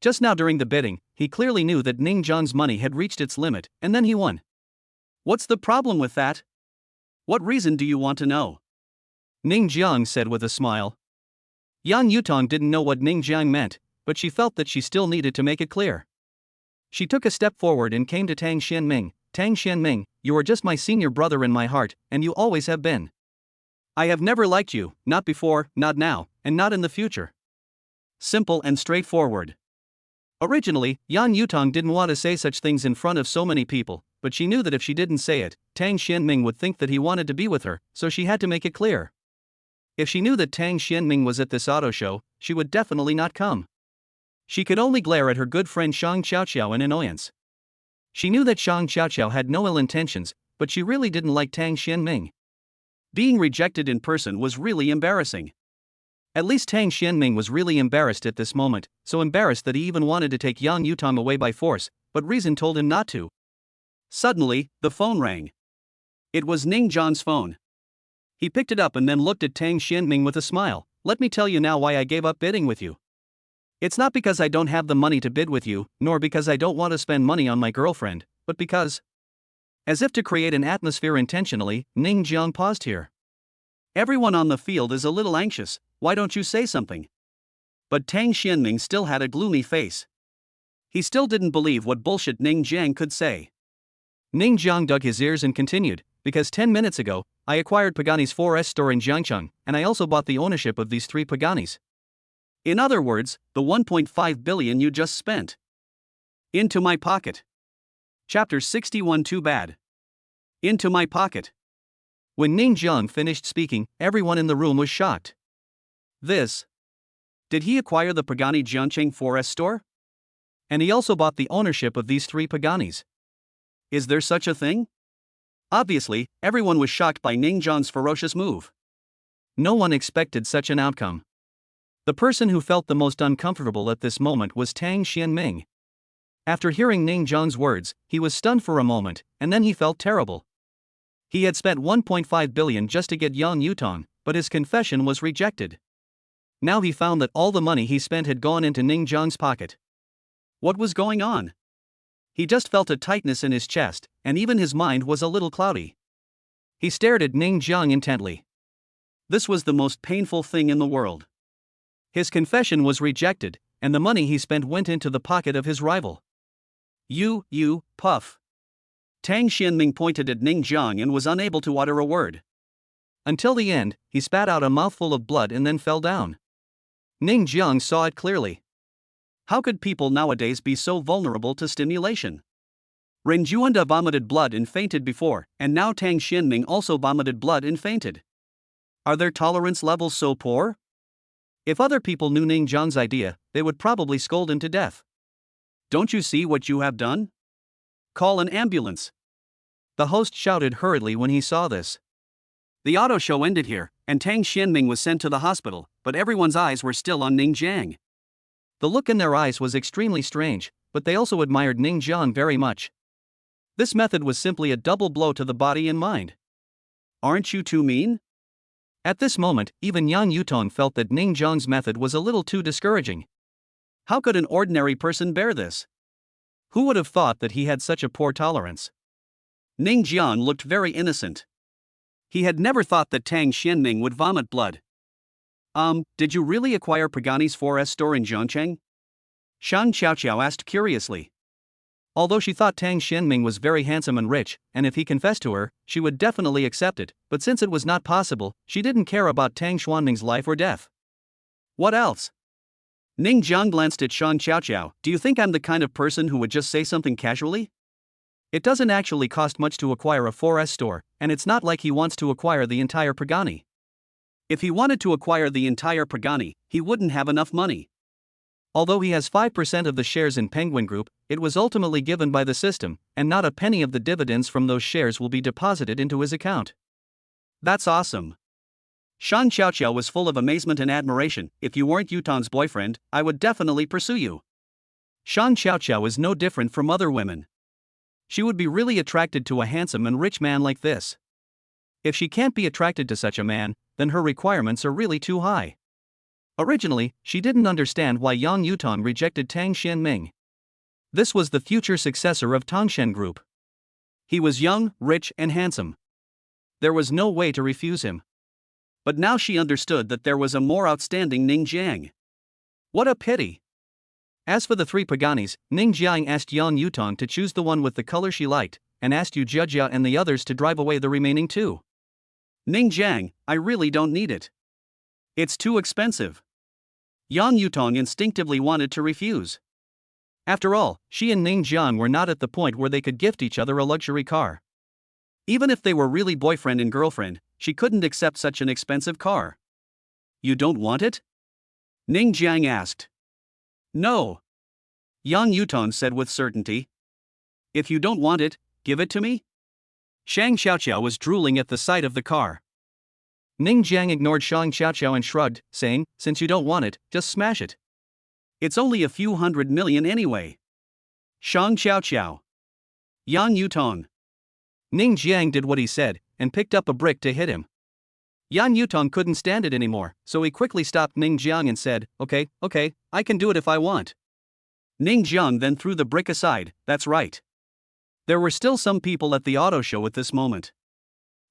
Just now during the bidding, he clearly knew that Ning Jiang's money had reached its limit, and then he won. What's the problem with that? What reason do you want to know? Ning Jiang said with a smile. Yang Yutong didn't know what Ning Jiang meant, but she felt that she still needed to make it clear. She took a step forward and came to Tang Xianming. "Tang Xianming, you are just my senior brother in my heart, and you always have been. I have never liked you, not before, not now, and not in the future." Simple and straightforward. Originally, Yang Yutong didn't want to say such things in front of so many people, but she knew that if she didn't say it, Tang Xianming would think that he wanted to be with her, so she had to make it clear. If she knew that Tang Xianming was at this auto show, she would definitely not come. She could only glare at her good friend Shang Xiaoqiao in annoyance. She knew that Shang Xiaoqiao had no ill intentions, but she really didn't like Tang Xianming. Being rejected in person was really embarrassing. At least Tang Xianming was really embarrassed at this moment, so embarrassed that he even wanted to take Yang Yutong away by force, but reason told him not to. Suddenly, the phone rang. It was Ning Jiang's phone. He picked it up and then looked at Tang Xianming with a smile. "Let me tell you now why I gave up bidding with you. It's not because I don't have the money to bid with you, nor because I don't want to spend money on my girlfriend, but because..." As if to create an atmosphere intentionally, Ning Jiang paused here. "Everyone on the field is a little anxious, why don't you say something?" But Tang Xianming still had a gloomy face. He still didn't believe what bullshit Ning Jiang could say. Ning Jiang dug his ears and continued, "Because 10 minutes ago, I acquired Pagani's 4S store in Jiangcheng, and I also bought the ownership of these 3 Paganis. In other words, the 1.5 billion you just spent. Into my pocket." Chapter 61. Too bad. Into my pocket. When Ning Jiang finished speaking, everyone in the room was shocked. Did he acquire the Pagani Jiangcheng 4S store? And he also bought the ownership of these 3 Paganis. Is there such a thing? Obviously, everyone was shocked by Ning Jiang's ferocious move. No one expected such an outcome. The person who felt the most uncomfortable at this moment was Tang Xianming. After hearing Ning Jiang's words, he was stunned for a moment, and then he felt terrible. He had spent 1.5 billion just to get Yang Yutong, but his confession was rejected. Now he found that all the money he spent had gone into Ning Jiang's pocket. What was going on? He just felt a tightness in his chest, and even his mind was a little cloudy. He stared at Ning Jiang intently. This was the most painful thing in the world. His confession was rejected, and the money he spent went into the pocket of his rival. You, puff. Tang Xianming pointed at Ning Jiang and was unable to utter a word. Until the end, he spat out a mouthful of blood and then fell down. Ning Jiang saw it clearly. How could people nowadays be so vulnerable to stimulation? Ren Juanda vomited blood and fainted before, and now Tang Xianming also vomited blood and fainted. Are their tolerance levels so poor? If other people knew Ning Jiang's idea, they would probably scold him to death. Don't you see what you have done? Call an ambulance. The host shouted hurriedly when he saw this. The auto show ended here, and Tang Xianming was sent to the hospital, but everyone's eyes were still on Ning Jiang. The look in their eyes was extremely strange, but they also admired Ning Jiang very much. This method was simply a double blow to the body and mind. Aren't you too mean? At this moment, even Yang Yutong felt that Ning Jiang's method was a little too discouraging. How could an ordinary person bear this? Who would have thought that he had such a poor tolerance? Ning Jiang looked very innocent. He had never thought that Tang Xianming would vomit blood. Did you really acquire Pagani's 4S store in Zhangcheng? Shang Xiaoqiao asked curiously. Although she thought Tang Xianming was very handsome and rich, and if he confessed to her, she would definitely accept it, but since it was not possible, she didn't care about Tang Xuanming's life or death. What else? Ning Jiang glanced at Shang Xiaoqiao. Do you think I'm the kind of person who would just say something casually? It doesn't actually cost much to acquire a 4S store, and it's not like he wants to acquire the entire Pagani. If he wanted to acquire the entire Pagani, he wouldn't have enough money. Although he has 5% of the shares in Penguin Group, it was ultimately given by the system, and not a penny of the dividends from those shares will be deposited into his account. That's awesome. Shang Xiaoqiao was full of amazement and admiration. If you weren't Yutong's boyfriend, I would definitely pursue you. Shang Xiaoqiao is no different from other women. She would be really attracted to a handsome and rich man like this. If she can't be attracted to such a man, then her requirements are really too high. Originally, she didn't understand why Yang Yutong rejected Tang Xianming. This was the future successor of Tangshen Group. He was young, rich, and handsome. There was no way to refuse him. But now she understood that there was a more outstanding Ning Jiang. What a pity! As for the 3 Paganis, Ning Jiang asked Yang Yutong to choose the one with the color she liked, and asked Yu Jiajia and the others to drive away the remaining 2. Ning Jiang, I really don't need it. It's too expensive. Yang Yutong instinctively wanted to refuse. After all, she and Ning Jiang were not at the point where they could gift each other a luxury car. Even if they were really boyfriend and girlfriend, she couldn't accept such an expensive car. You don't want it? Ning Jiang asked. No. Yang Yutong said with certainty. If you don't want it, give it to me? Shang Xiaoqiao was drooling at the sight of the car. Ning Jiang ignored Shang Xiaoqiao and shrugged, saying, since you don't want it, just smash it. It's only a few $100 million anyway. Shang Xiaoqiao. Yang Yutong. Ning Jiang did what he said, and picked up a brick to hit him. Yang Yutong couldn't stand it anymore, so he quickly stopped Ning Jiang and said, okay, I can do it if I want. Ning Jiang then threw the brick aside. That's right. There were still some people at the auto show at this moment.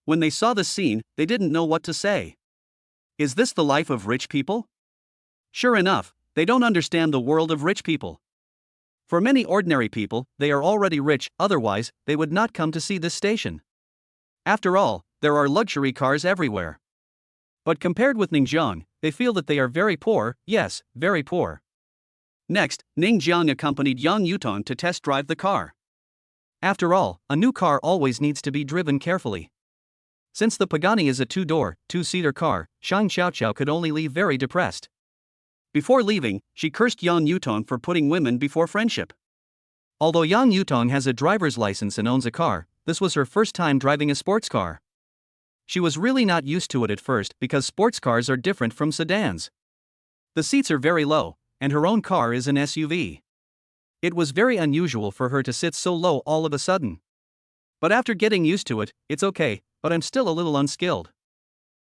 When they saw the scene, they didn't know what to say. Is this the life of rich people? Sure enough, they don't understand the world of rich people. For many ordinary people, they are already rich, otherwise, they would not come to see this station. After all, there are luxury cars everywhere. But compared with Ning Jiang, they feel that they are very poor, yes, very poor. Next, Ning Jiang accompanied Yang Yutong to test drive the car. After all, a new car always needs to be driven carefully. Since the Pagani is a 2-door, 2-seater car, Shang Xiaoqiao could only leave very depressed. Before leaving, she cursed Yang Yutong for putting women before friendship. Although Yang Yutong has a driver's license and owns a car, this was her first time driving a sports car. She was really not used to it at first because sports cars are different from sedans. The seats are very low, and her own car is an SUV. It was very unusual for her to sit so low all of a sudden. But after getting used to it, it's okay, but I'm still a little unskilled.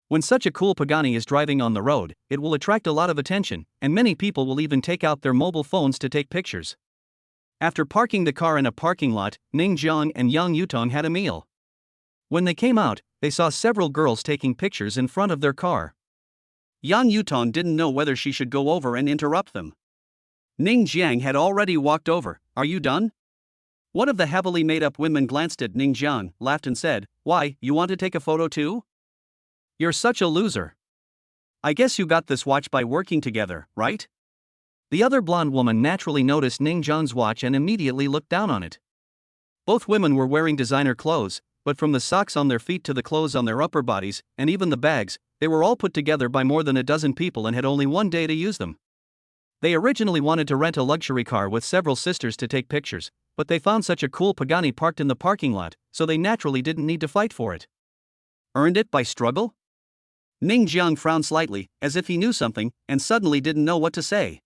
When such a cool Pagani is driving on the road, it will attract a lot of attention, and many people will even take out their mobile phones to take pictures. After parking the car in a parking lot, Ning Jiang and Yang Yutong had a meal. When they came out, they saw several girls taking pictures in front of their car. Yang Yutong didn't know whether she should go over and interrupt them. Ning Jiang had already walked over. "Are you done?" One of the heavily made-up women glanced at Ning Jiang, laughed and said, "Why, you want to take a photo too? You're such a loser. I guess you got this watch by working together, right?" The other blonde woman naturally noticed Ning Jiang's watch and immediately looked down on it. Both women were wearing designer clothes, but from the socks on their feet to the clothes on their upper bodies, and even the bags, they were all put together by more than a dozen people and had only one day to use them. They originally wanted to rent a luxury car with several sisters to take pictures, but they found such a cool Pagani parked in the parking lot, so they naturally didn't need to fight for it. Earned it by struggle? Ning Jiang frowned slightly, as if he knew something, and suddenly didn't know what to say.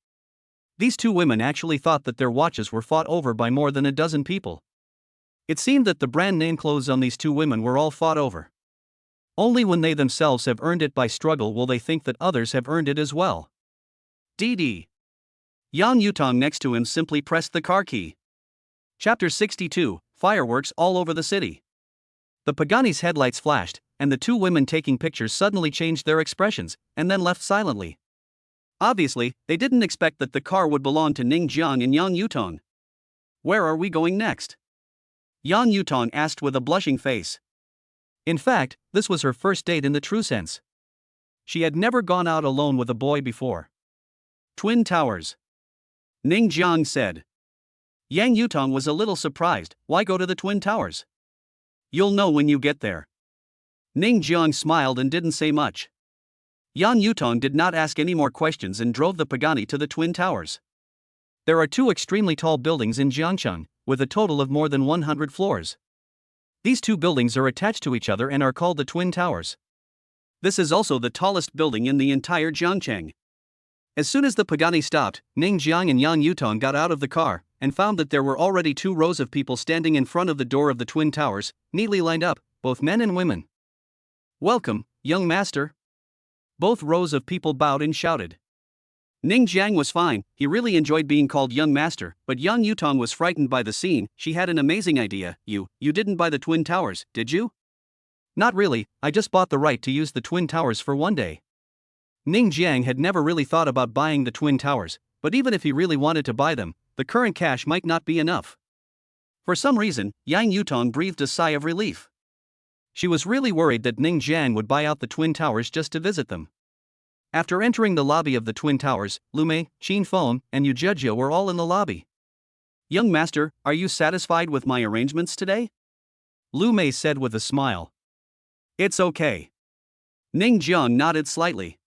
These two women actually thought that their watches were fought over by more than a dozen people. It seemed that the brand name clothes on these two women were all fought over. Only when they themselves have earned it by struggle will they think that others have earned it as well. DD. Yang Yutong next to him simply pressed the car key. Chapter 62, Fireworks all over the city. The Pagani's headlights flashed, and the two women taking pictures suddenly changed their expressions, and then left silently. Obviously, they didn't expect that the car would belong to Ning Jiang and Yang Yutong. "Where are we going next?" Yang Yutong asked with a blushing face. In fact, this was her first date in the true sense. She had never gone out alone with a boy before. "Twin Towers," Ning Jiang said. Yang Yutong was a little surprised. "Why go to the Twin Towers?" "You'll know when you get there." Ning Jiang smiled and didn't say much. Yang Yutong did not ask any more questions and drove the Pagani to the Twin Towers. There are two extremely tall buildings in Jiangcheng, with a total of more than 100 floors. These two buildings are attached to each other and are called the Twin Towers. This is also the tallest building in the entire Jiangcheng. As soon as the Pagani stopped, Ning Jiang and Yang Yutong got out of the car, and found that there were already 2 rows of people standing in front of the door of the Twin Towers, neatly lined up, both men and women. "Welcome, young master." Both rows of people bowed and shouted. Ning Jiang was fine, he really enjoyed being called young master, but Yang Yutong was frightened by the scene. She had an amazing idea. You didn't buy the Twin Towers, did you?" "Not really, I just bought the right to use the Twin Towers for one day." Ning Jiang had never really thought about buying the Twin Towers, but even if he really wanted to buy them, the current cash might not be enough. For some reason, Yang Yutong breathed a sigh of relief. She was really worried that Ning Jiang would buy out the Twin Towers just to visit them. After entering the lobby of the Twin Towers, Lu Mei, Qin Feng, and Yu Zhezhou were all in the lobby. "Young master, are you satisfied with my arrangements today?" Lu Mei said with a smile. "It's okay." Ning Jiang nodded slightly.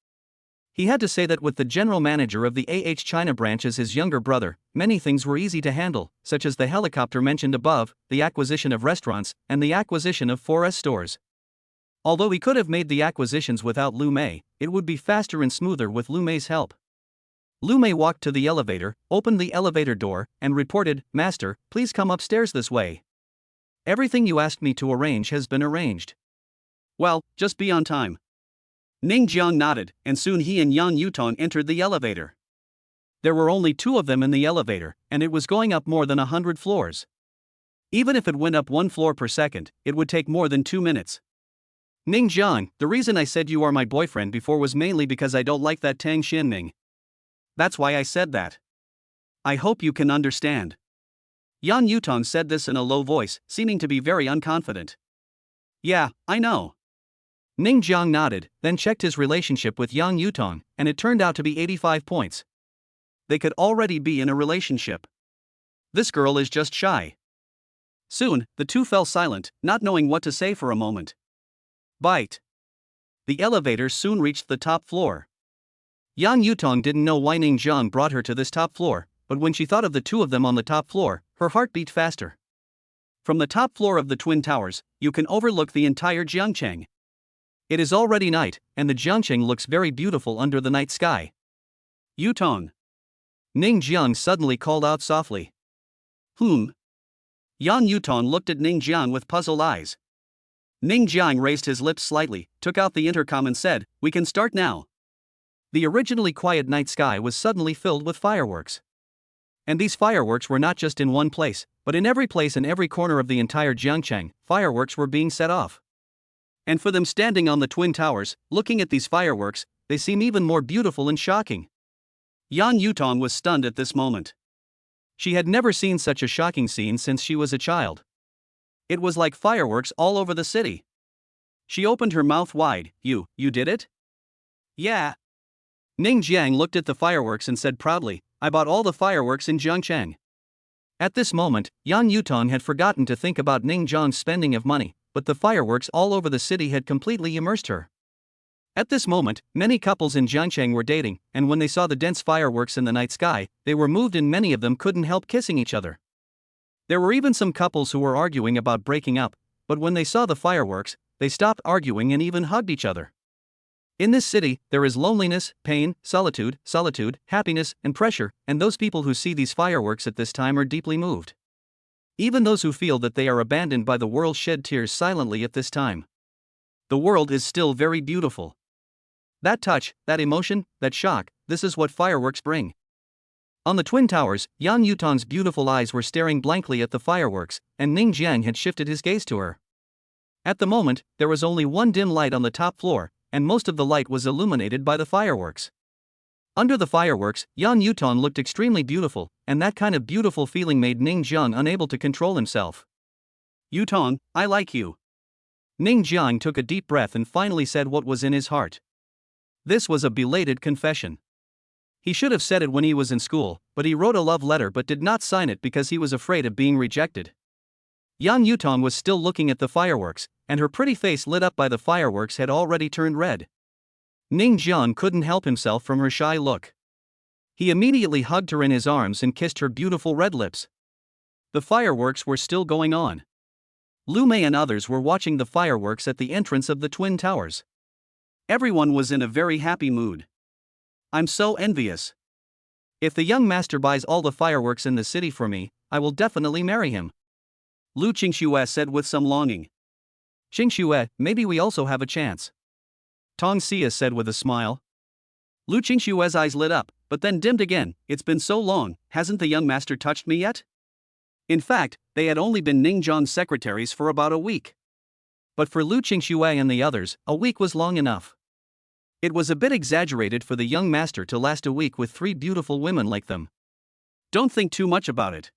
He had to say that with the general manager of the China branch as his younger brother, many things were easy to handle, such as the helicopter mentioned above, the acquisition of restaurants, and the acquisition of 4S stores. Although he could have made the acquisitions without Lu Mei, it would be faster and smoother with Lu Mei's help. Lu Mei walked to the elevator, opened the elevator door, and reported, "Master, please come upstairs this way. Everything you asked me to arrange has been arranged." "Well, just be on time." Ning Jiang nodded, and soon he and Yang Yutong entered the elevator. There were only 2 of them in the elevator, and it was going up more than 100 floors. Even if it went up 1 floor per second, it would take more than 2 minutes. "Ning Jiang, the reason I said you are my boyfriend before was mainly because I don't like that Tang Xianming. That's why I said that. I hope you can understand." Yang Yutong said this in a low voice, seeming to be very unconfident. "Yeah, I know." Ning Jiang nodded, then checked his relationship with Yang Yutong, and it turned out to be 85 points. They could already be in a relationship. This girl is just shy. Soon, the two fell silent, not knowing what to say for a moment. Bite. The elevator soon reached the top floor. Yang Yutong didn't know why Ning Jiang brought her to this top floor, but when she thought of the 2 of them on the top floor, her heart beat faster. From the top floor of the Twin Towers, you can overlook the entire Jiangcheng. It is already night, and the Jiangcheng looks very beautiful under the night sky. "Yutong." Ning Jiang suddenly called out softly. "Whom?" Yang Yutong looked at Ning Jiang with puzzled eyes. Ning Jiang raised his lips slightly, took out the intercom and said, "We can start now." The originally quiet night sky was suddenly filled with fireworks. And these fireworks were not just in one place, but in every place and every corner of the entire Jiangcheng, fireworks were being set off. And for them standing on the Twin Towers, looking at these fireworks, they seem even more beautiful and shocking. Yan Yutong was stunned at this moment. She had never seen such a shocking scene since she was a child. It was like fireworks all over the city. She opened her mouth wide. You did it?" "Yeah." Ning Jiang looked at the fireworks and said proudly, "I bought all the fireworks in Jiangcheng." At this moment, Yan Yutong had forgotten to think about Ning Jiang's spending of money, but the fireworks all over the city had completely immersed her. At this moment, many couples in Jiangcheng were dating, and when they saw the dense fireworks in the night sky, they were moved and many of them couldn't help kissing each other. There were even some couples who were arguing about breaking up, but when they saw the fireworks, they stopped arguing and even hugged each other. In this city, there is loneliness, pain, solitude, happiness, and pressure, and those people who see these fireworks at this time are deeply moved. Even those who feel that they are abandoned by the world shed tears silently at this time. The world is still very beautiful. That touch, that emotion, that shock, this is what fireworks bring. On the Twin Towers, Yan Yutong's beautiful eyes were staring blankly at the fireworks, and Ning Jiang had shifted his gaze to her. At the moment, there was only one dim light on the top floor, and most of the light was illuminated by the fireworks. Under the fireworks, Yan Yutong looked extremely beautiful, and that kind of beautiful feeling made Ning Jiang unable to control himself. "Yutong, I like you." Ning Jiang took a deep breath and finally said what was in his heart. This was a belated confession. He should have said it when he was in school, but he wrote a love letter but did not sign it because he was afraid of being rejected. Yan Yutong was still looking at the fireworks, and her pretty face lit up by the fireworks had already turned red. Ning Jiang couldn't help himself from her shy look. He immediately hugged her in his arms and kissed her beautiful red lips. The fireworks were still going on. Lu Mei and others were watching the fireworks at the entrance of the Twin Towers. Everyone was in a very happy mood. "I'm so envious. If the young master buys all the fireworks in the city for me, I will definitely marry him," Lu Qingxue said with some longing. "Qingxue, maybe we also have a chance," Tong Xia said with a smile. Lu Qingxue's eyes lit up, but then dimmed again. "It's been so long, hasn't the young master touched me yet?" In fact, they had only been Ning Jiang's secretaries for about a week. But for Lu Qingxue and the others, a week was long enough. It was a bit exaggerated for the young master to last a week with 3 beautiful women like them. "Don't think too much about it,"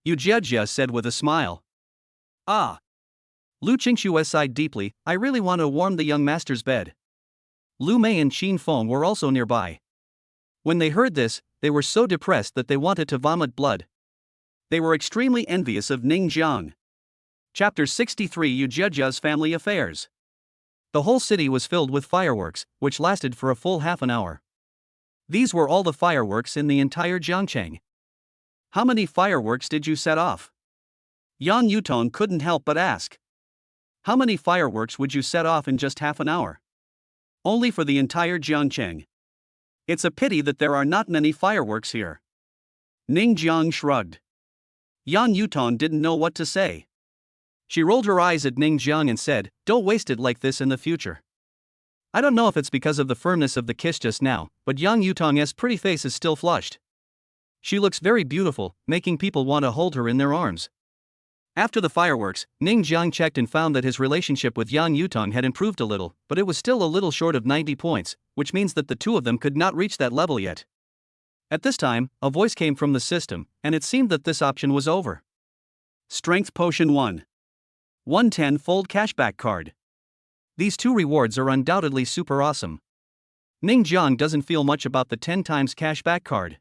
Yu Jiajia said with a smile. "Ah." Lu Qingxue sighed deeply. "I really want to warm the young master's bed." Lu Mei and Qin Feng were also nearby. When they heard this, they were so depressed that they wanted to vomit blood. They were extremely envious of Ning Jiang. Chapter 63 Yu Jiajia's Family Affairs. The whole city was filled with fireworks, which lasted for a full half an hour. These were all the fireworks in the entire Jiangcheng. "How many fireworks did you set off?" Yan Yutong couldn't help but ask. "How many fireworks would you set off in just half an hour?" "Only for the entire Jiangcheng. It's a pity that there are not many fireworks here." Ning Jiang shrugged. Yan Yutong didn't know what to say. She rolled her eyes at Ning Jiang and said, "Don't waste it like this in the future." I don't know if it's because of the firmness of the kiss just now, but Yan Yutong's pretty face is still flushed. She looks very beautiful, making people want to hold her in their arms. After the fireworks, Ning Jiang checked and found that his relationship with Yan Yutong had improved a little, but it was still a little short of 90 points, which means that the two of them could not reach that level yet. At this time, a voice came from the system, and it seemed that this option was over. Strength Potion 1. 110-fold cashback card. These 2 rewards are undoubtedly super awesome. Ning Jiang doesn't feel much about the 10 times cashback card.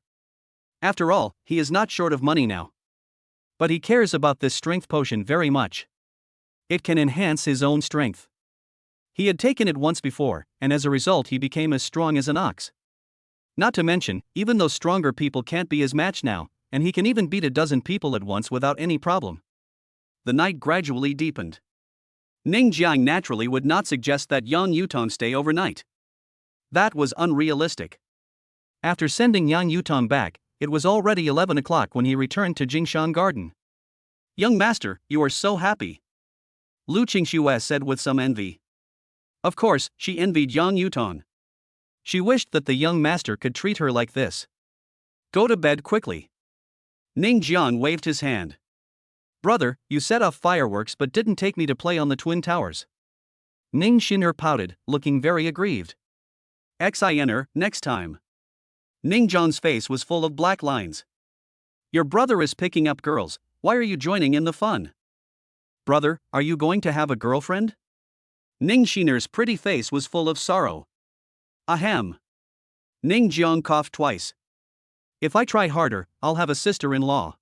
After all, he is not short of money now. But he cares about this strength potion very much. It can enhance his own strength. He had taken it once before, and as a result he became as strong as an ox. Not to mention, even though stronger people can't be his match now, and he can even beat a dozen people at once without any problem. The night gradually deepened. Ning Jiang naturally would not suggest that Yan Yutong stay overnight. That was unrealistic. After sending Yan Yutong back, it was already 11 o'clock when he returned to Jingshan Garden. "Young master, you are so happy." Lu Qingxue said with some envy. Of course, she envied Yang Yuton. She wished that the young master could treat her like this. Go to bed quickly. Ning Jian waved his hand. Brother, you set off fireworks but didn't take me to play on the Twin Towers. Ning Xin'er pouted, looking very aggrieved. Xin'er, next time. Ning Jian's face was full of black lines. Your brother is picking up girls, why are you joining in the fun? Brother, are you going to have a girlfriend? Ning Xin'er's pretty face was full of sorrow. Ahem. Ning Jiang coughed twice. If I try harder, I'll have a sister-in-law.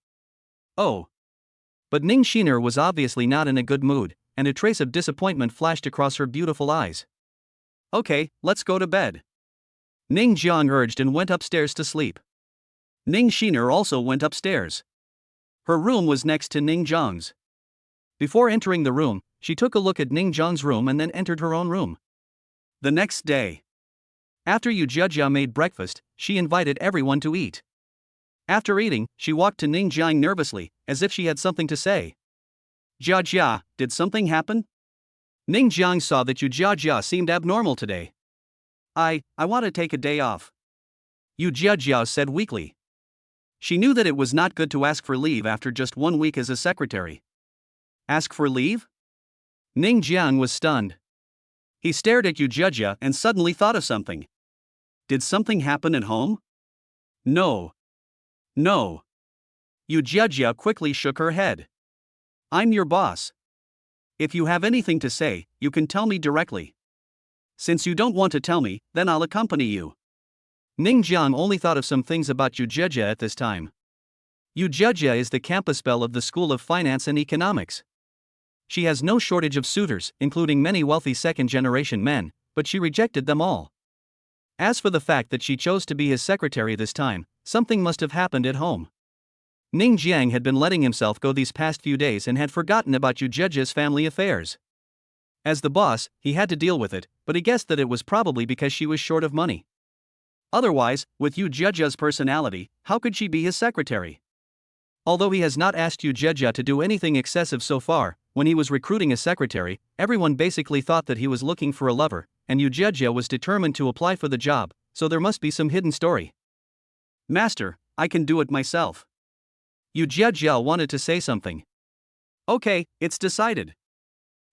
Oh. But Ning Xin'er was obviously not in a good mood, and a trace of disappointment flashed across her beautiful eyes. Okay, let's go to bed. Ning Jiang urged and went upstairs to sleep. Ning Xin'er also went upstairs. Her room was next to Ning Jiang's. Before entering the room, she took a look at Ning Jiang's room and then entered her own room. The next day, after Yu Jiajia made breakfast, she invited everyone to eat. After eating, she walked to Ning Jiang nervously, as if she had something to say. Jiajia, did something happen? Ning Jiang saw that Yu Jiajia seemed abnormal today. I want to take a day off. Yu Jiajia said weakly. She knew that it was not good to ask for leave after just 1 week as a secretary. Ask for leave? Ning Jiang was stunned. He stared at Yu Jiajia and suddenly thought of something. Did something happen at home? No. No. Yu Jiajia quickly shook her head. I'm your boss. If you have anything to say, you can tell me directly. Since you don't want to tell me, then I'll accompany you. Ning Jiang only thought of some things about Yu Jiajia at this time. Yu Jiajia is the campus belle of the School of Finance and Economics. She has no shortage of suitors, including many wealthy second-generation men, but she rejected them all. As for the fact that she chose to be his secretary this time, something must have happened at home. Ning Jiang had been letting himself go these past few days and had forgotten about Yu Jiajia's family affairs. As the boss, he had to deal with it, but he guessed that it was probably because she was short of money. Otherwise, with Yu Jiajia's personality, how could she be his secretary? Although he has not asked Yu Jiajia to do anything excessive so far, when he was recruiting a secretary, everyone basically thought that he was looking for a lover, and Yu Jiajia was determined to apply for the job, so there must be some hidden story. Master, I can do it myself. Yu Jiajia wanted to say something. Okay, it's decided.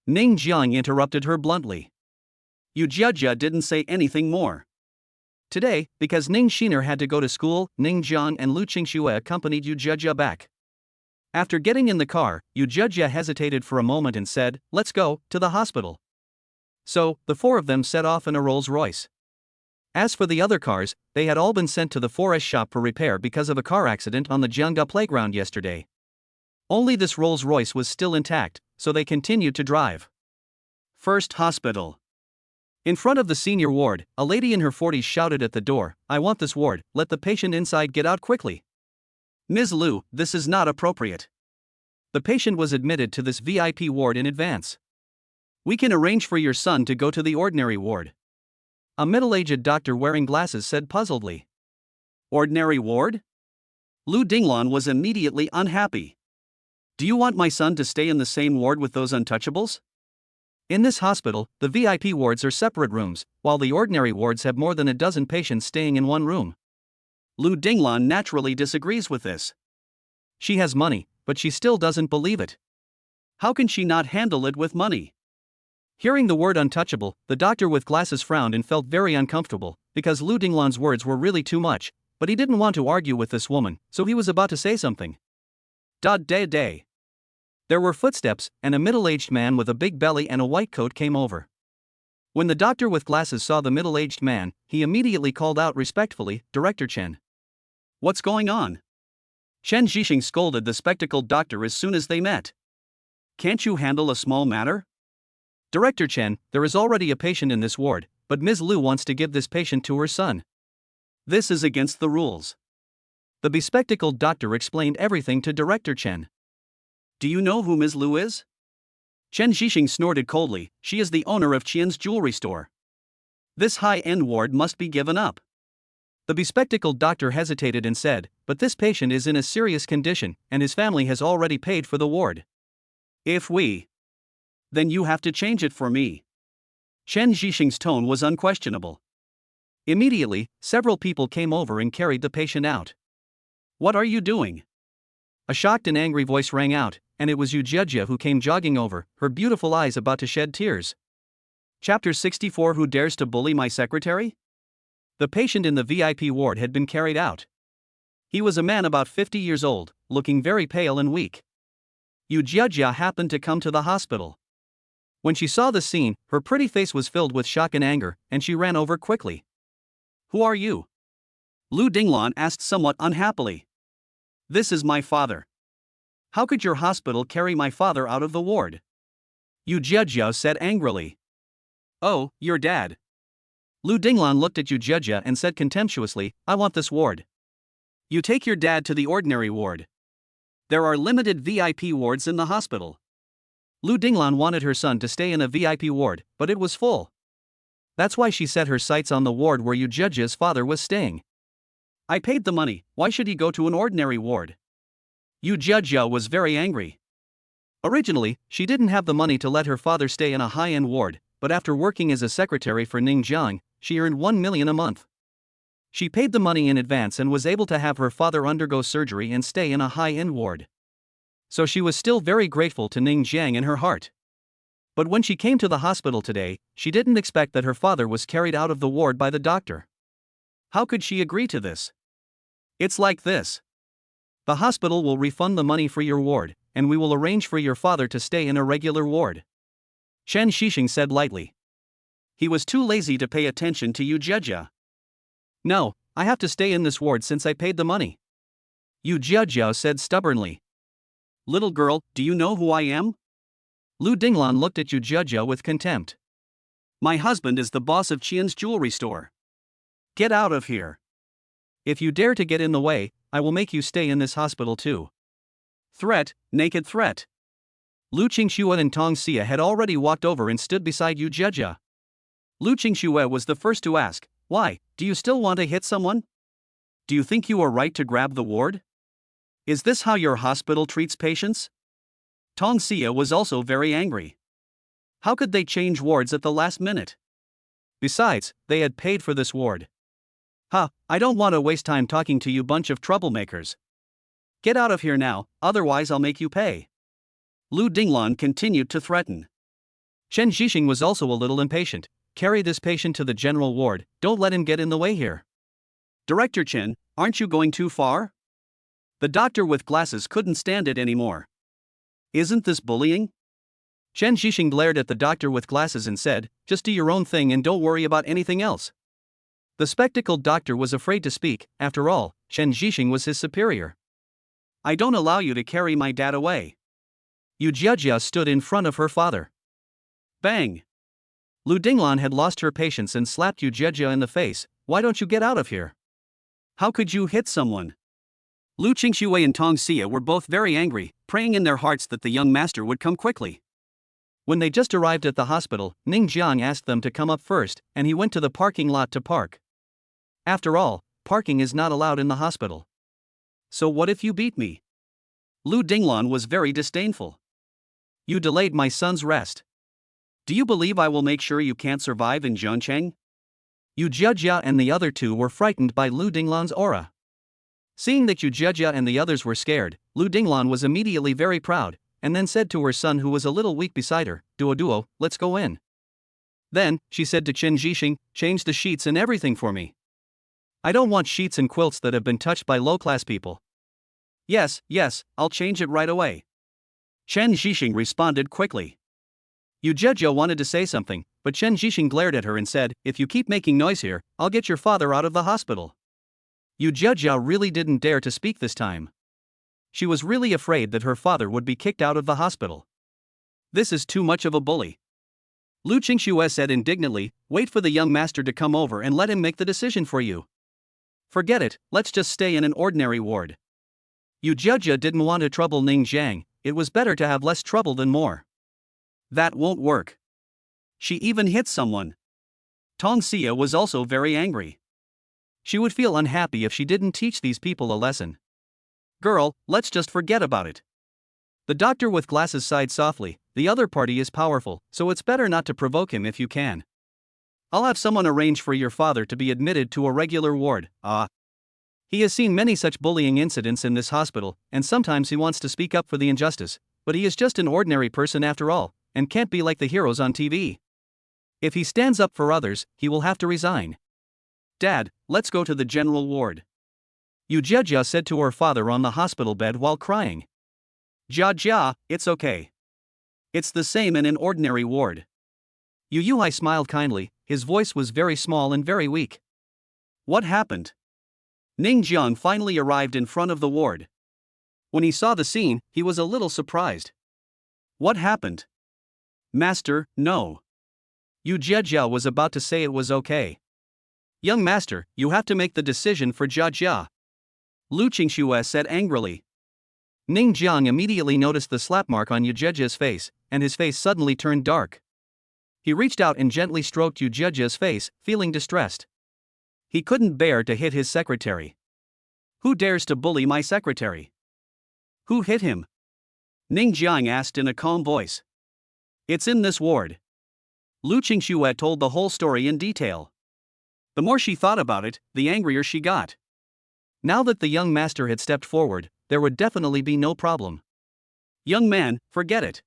Ning Jiang interrupted her bluntly. Yu Jiajia didn't say anything more. Today, because Ning Xin'er had to go to school, Ning Jiang and Lu Qingxue accompanied Yu Jiajia back. After getting in the car, Yu Jiajia hesitated for a moment and said, "Let's go to the hospital." So, the four of them set off in a Rolls-Royce. As for the other cars, they had all been sent to the 4S shop for repair because of a car accident on the Jiangda playground yesterday. Only this Rolls-Royce was still intact, so they continued to drive. First hospital. In front of the senior ward, a lady in her 40s shouted at the door, "I want this ward, let the patient inside get out quickly." Ms. Lu, this is not appropriate. The patient was admitted to this VIP ward in advance. We can arrange for your son to go to the ordinary ward. A middle-aged doctor wearing glasses said puzzledly. Ordinary ward? Lu Dinglan was immediately unhappy. Do you want my son to stay in the same ward with those untouchables? In this hospital, the VIP wards are separate rooms, while the ordinary wards have more than a dozen patients staying in one room. Lu Dinglan naturally disagrees with this. She has money, but she still doesn't believe it. How can she not handle it with money? Hearing the word untouchable, the doctor with glasses frowned and felt very uncomfortable, because Lu Dinglan's words were really too much, but he didn't want to argue with this woman, so he was about to say something. Day. There were footsteps, and a middle-aged man with a big belly and a white coat came over. When the doctor with glasses saw the middle-aged man, he immediately called out respectfully, "Director Chen." What's going on? Chen Zhixing scolded the spectacled doctor as soon as they met. Can't you handle a small matter? Director Chen, there is already a patient in this ward, but Ms. Lu wants to give this patient to her son. This is against the rules. The bespectacled doctor explained everything to Director Chen. Do you know who Ms. Lu is? Chen Zhixing snorted coldly, she is the owner of Qian's jewelry store. This high-end ward must be given up. The bespectacled doctor hesitated and said, but this patient is in a serious condition, and his family has already paid for the ward. If we Then you have to change it for me. Chen Zhixing's tone was unquestionable. Immediately, several people came over and carried the patient out. What are you doing? A shocked and angry voice rang out, and it was Yu Jiejia who came jogging over, her beautiful eyes about to shed tears. Chapter 64. Who dares to bully my secretary? The patient in the VIP ward had been carried out. He was a man about 50 years old, looking very pale and weak. Yu Jiejia happened to come to the hospital. When she saw the scene, her pretty face was filled with shock and anger, and she ran over quickly. Who are you? Lu Dinglan asked somewhat unhappily. This is my father. How could your hospital carry my father out of the ward? Yu Jiejia said angrily. Oh, your dad. Lu Dinglan looked at Yu Jiejia and said contemptuously, I want this ward. You take your dad to the ordinary ward. There are limited VIP wards in the hospital. Lu Dinglan wanted her son to stay in a VIP ward, but it was full. That's why she set her sights on the ward where Yu Jiejia's father was staying. I paid the money, why should he go to an ordinary ward? Yu Jiejia was very angry. Originally, she didn't have the money to let her father stay in a high-end ward, but after working as a secretary for Ning Jiang, she earned 1 million a month. She paid the money in advance and was able to have her father undergo surgery and stay in a high-end ward. So she was still very grateful to Ning Jiang in her heart. But when she came to the hospital today, she didn't expect that her father was carried out of the ward by the doctor. How could she agree to this? It's like this. The hospital will refund the money for your ward, and we will arrange for your father to stay in a regular ward. Chen Zhixing said lightly. He was too lazy to pay attention to Yu Jiejia. No, I have to stay in this ward since I paid the money. Yu Jiejia said stubbornly. Little girl, do you know who I am? Lu Dinglan looked at Yu Jiejia with contempt. My husband is the boss of Qian's jewelry store. Get out of here. If you dare to get in the way, I will make you stay in this hospital too. Threat, naked threat. Lu Qingxue and Tong Xia had already walked over and stood beside Yu Jiejia. Lu Qingxue was the first to ask, why, do you still want to hit someone? Do you think you are right to grab the ward? Is this how your hospital treats patients? Tong Xia was also very angry. How could they change wards at the last minute? Besides, they had paid for this ward. I don't want to waste time talking to you bunch of troublemakers. Get out of here now, otherwise I'll make you pay. Lu Dinglan continued to threaten. Chen Zhixing was also a little impatient. Carry this patient to the general ward, don't let him get in the way here. Director Chen, aren't you going too far? The doctor with glasses couldn't stand it anymore. Isn't this bullying? Chen Zhixing glared at the doctor with glasses and said, just do your own thing and don't worry about anything else. The spectacled doctor was afraid to speak, after all, Chen Zhixing was his superior. I don't allow you to carry my dad away. Yu Jiejia stood in front of her father. Bang! Lu Dinglan had lost her patience and slapped Yu Jiejia in the face. Why don't you get out of here? How could you hit someone? Lu Qingxue and Tong Xia were both very angry, praying in their hearts that the young master would come quickly. When they just arrived at the hospital, Ning Jiang asked them to come up first, and he went to the parking lot to park. After all, parking is not allowed in the hospital. So what if you beat me? Lu Dinglan was very disdainful. You delayed my son's rest. Do you believe I will make sure you can't survive in Zhongcheng? Yu Jiejia and the other two were frightened by Lu Dinglan's aura. Seeing that Yu Jiejia and the others were scared, Lu Dinglan was immediately very proud, and then said to her son who was a little weak beside her, Duo, let's go in. Then, she said to Chen Zhixing, change the sheets and everything for me. I don't want sheets and quilts that have been touched by low-class people. Yes, I'll change it right away. Chen Zhixing responded quickly. Yu Jiejia wanted to say something, but Chen Zhixing glared at her and said, if you keep making noise here, I'll get your father out of the hospital. Yu Jiejia really didn't dare to speak this time. She was really afraid that her father would be kicked out of the hospital. This is too much of a bully. Lu Qingxue said indignantly, wait for the young master to come over and let him make the decision for you. Forget it, let's just stay in an ordinary ward. Yu Jiejia didn't want to trouble Ning Jiang, it was better to have less trouble than more. That won't work. She even hit someone. Tong Xia was also very angry. She would feel unhappy if she didn't teach these people a lesson. Girl, let's just forget about it. The doctor with glasses sighed softly, the other party is powerful, so it's better not to provoke him if you can. I'll have someone arrange for your father to be admitted to a regular ward. He has seen many such bullying incidents in this hospital, and sometimes he wants to speak up for the injustice, but he is just an ordinary person after all, and can't be like the heroes on TV. If he stands up for others, he will have to resign. Dad, let's go to the general ward. Yujeja said to her father on the hospital bed while crying. Jia, it's okay. It's the same in an ordinary ward. Yuyuhai smiled kindly, his voice was very small and very weak. What happened? Ningjiang finally arrived in front of the ward. When he saw the scene, he was a little surprised. What happened? Master, no. Yujeja was about to say it was okay. Young master, you have to make the decision for Jia. Lu Qingxue said angrily. Ningjiang immediately noticed the slap mark on Yujeja's face, and his face suddenly turned dark. He reached out and gently stroked Yujeja's face, feeling distressed. He couldn't bear to hit his secretary. Who dares to bully my secretary? Who hit him? Ningjiang asked in a calm voice. It's in this ward. Lu Qingxue told the whole story in detail. The more she thought about it, the angrier she got. Now that the young master had stepped forward, there would definitely be no problem. Young man, forget it.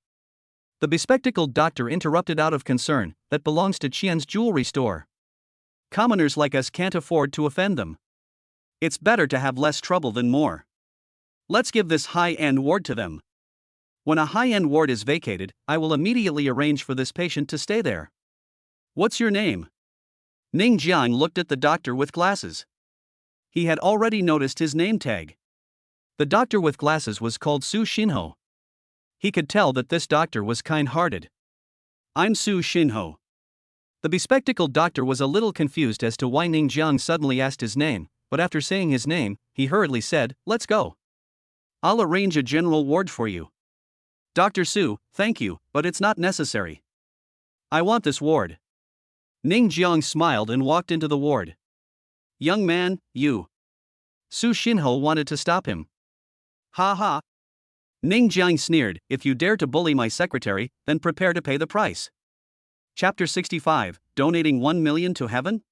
The bespectacled doctor interrupted out of concern, that belongs to Qian's jewelry store. Commoners like us can't afford to offend them. It's better to have less trouble than more. Let's give this high-end ward to them. When a high-end ward is vacated, I will immediately arrange for this patient to stay there. What's your name? Ningjiang looked at the doctor with glasses. He had already noticed his name tag. The doctor with glasses was called Su Shinho. He could tell that this doctor was kind-hearted. I'm Su Shinho. The bespectacled doctor was a little confused as to why Ningjiang suddenly asked his name, but after saying his name, he hurriedly said, "Let's go. I'll arrange a general ward for you." Dr. Su, thank you, but it's not necessary. I want this ward. Ningjiang smiled and walked into the ward. Young man, you. Su Shinho wanted to stop him. Ha ha. Ningjiang sneered, if you dare to bully my secretary, then prepare to pay the price. Chapter 65, Donating 1 million to heaven?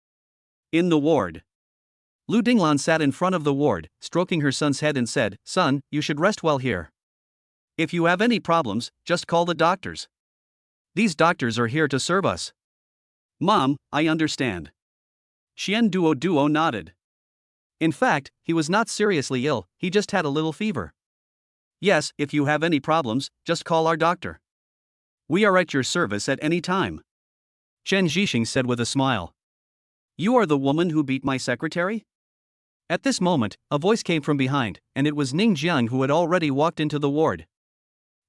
In the ward. Lu Dinglan sat in front of the ward, stroking her son's head and said, Son, you should rest well here. If you have any problems, just call the doctors. These doctors are here to serve us. Mom, I understand. Xian Duo nodded. In fact, he was not seriously ill, he just had a little fever. Yes, if you have any problems, just call our doctor. We are at your service at any time. Chen Zhixing said with a smile. You are the woman who beat my secretary? At this moment, a voice came from behind, and it was Ningjiang who had already walked into the ward.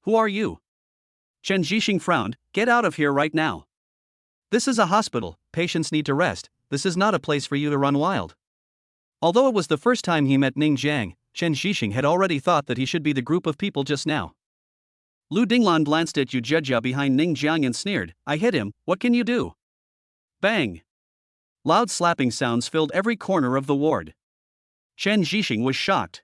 Who are you? Chen Zhixing frowned, get out of here right now. This is a hospital, patients need to rest, this is not a place for you to run wild. Although it was the first time he met Ningjiang, Chen Zhixing had already thought that he should be the group of people just now. Lu Dinglan glanced at Yujeja behind Ningjiang and sneered, I hit him, what can you do? Bang! Loud slapping sounds filled every corner of the ward. Chen Zhixing was shocked.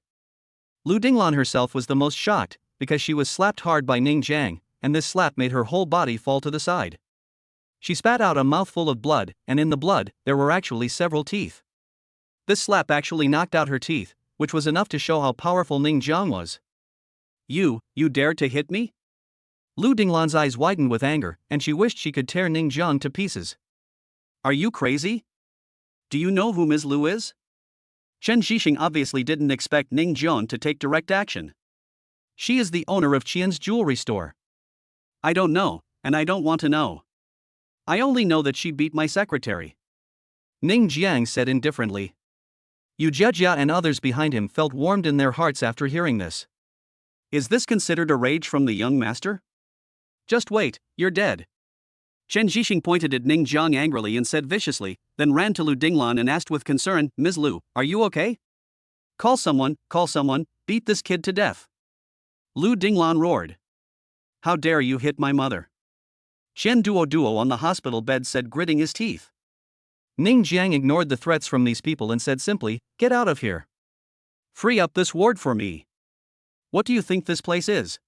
Lu Dinglan herself was the most shocked, because she was slapped hard by Ningjiang, and this slap made her whole body fall to the side. She spat out a mouthful of blood, and in the blood, there were actually several teeth. This slap actually knocked out her teeth, which was enough to show how powerful Ningjiang was. You dared to hit me? Lu Dinglan's eyes widened with anger, and she wished she could tear Ningjiang to pieces. Are you crazy? Do you know who Ms. Lu is? Chen Zhixing obviously didn't expect Ningjiang to take direct action. She is the owner of Qian's jewelry store. I don't know, and I don't want to know. I only know that she beat my secretary. Ningjiang said indifferently. Yujeja and others behind him felt warmed in their hearts after hearing this. Is this considered a rage from the young master? Just wait, you're dead. Chen Zhixing pointed at Ningjiang angrily and said viciously, then ran to Lu Dinglan and asked with concern, Ms. Lu, are you okay? Call someone, beat this kid to death. Lu Dinglan roared. How dare you hit my mother? Xian Duo on the hospital bed said, gritting his teeth. Ningjiang ignored the threats from these people and said simply, get out of here. Free up this ward for me. What do you think this place is?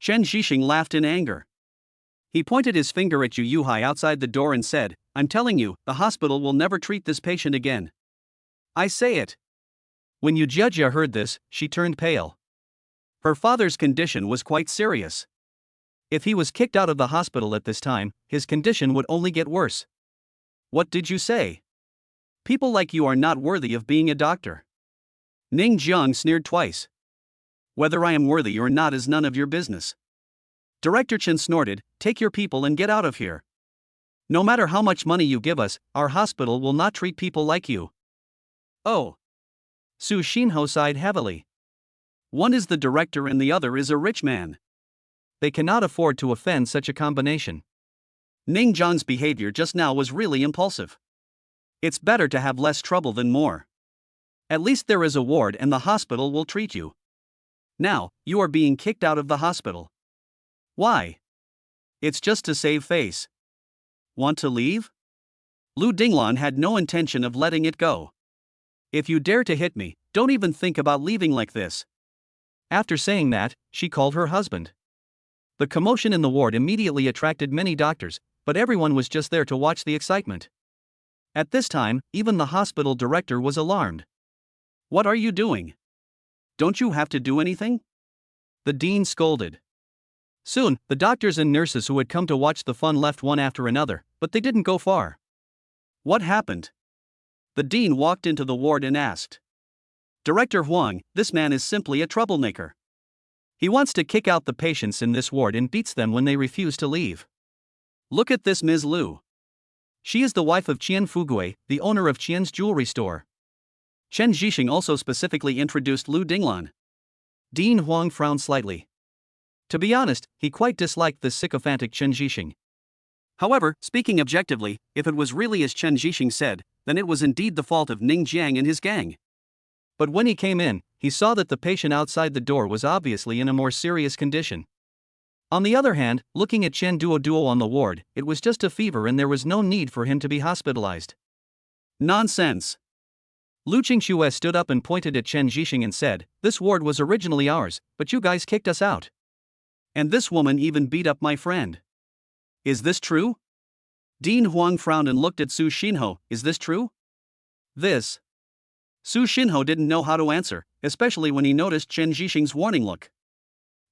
Chen Zhixing laughed in anger. He pointed his finger at Yu Yuhai outside the door and said, "I'm telling you, the hospital will never treat this patient again. I say it." When Yu Jia heard this, she turned pale. Her father's condition was quite serious. If he was kicked out of the hospital at this time, his condition would only get worse. "What did you say? People like you are not worthy of being a doctor." Ning Jiang sneered twice. "Whether I am worthy or not is none of your business." Director Chen snorted, "Take your people and get out of here. No matter how much money you give us, our hospital will not treat people like you." "Oh." Su Xinhou sighed heavily. "One is the director and the other is a rich man. They cannot afford to offend such a combination." Ning Jiang's behavior just now was really impulsive. It's better to have less trouble than more. At least there is a ward and the hospital will treat you. Now, you are being kicked out of the hospital. Why? It's just to save face. Want to leave? Lu Dinglan had no intention of letting it go. "If you dare to hit me, don't even think about leaving like this." After saying that, she called her husband. The commotion in the ward immediately attracted many doctors, but everyone was just there to watch the excitement. At this time, even the hospital director was alarmed. "What are you doing? Don't you have to do anything?" The dean scolded. Soon, the doctors and nurses who had come to watch the fun left one after another, but they didn't go far. "What happened?" The dean walked into the ward and asked. "Director Huang, this man is simply a troublemaker. He wants to kick out the patients in this ward and beats them when they refuse to leave. Look at this Ms. Lu. She is the wife of Qian Fugui, the owner of Qian's jewelry store." Chen Zhixing also specifically introduced Lu Dinglan. Dean Huang frowned slightly. To be honest, he quite disliked this sycophantic Chen Zhixing. However, speaking objectively, if it was really as Chen Zhixing said, then it was indeed the fault of Ning Jiang and his gang. But when he came in, he saw that the patient outside the door was obviously in a more serious condition. On the other hand, looking at Chen Duo on the ward, it was just a fever and there was no need for him to be hospitalized. Nonsense. Lu Qingxue stood up and pointed at Chen Zhixing and said, "This ward was originally ours, but you guys kicked us out. And this woman even beat up my friend. Is this true?" Dean Huang frowned and looked at Su Xinhou. "Is this true?" This. Su Xinhou didn't know how to answer, especially when he noticed Chen Zhixing's warning look.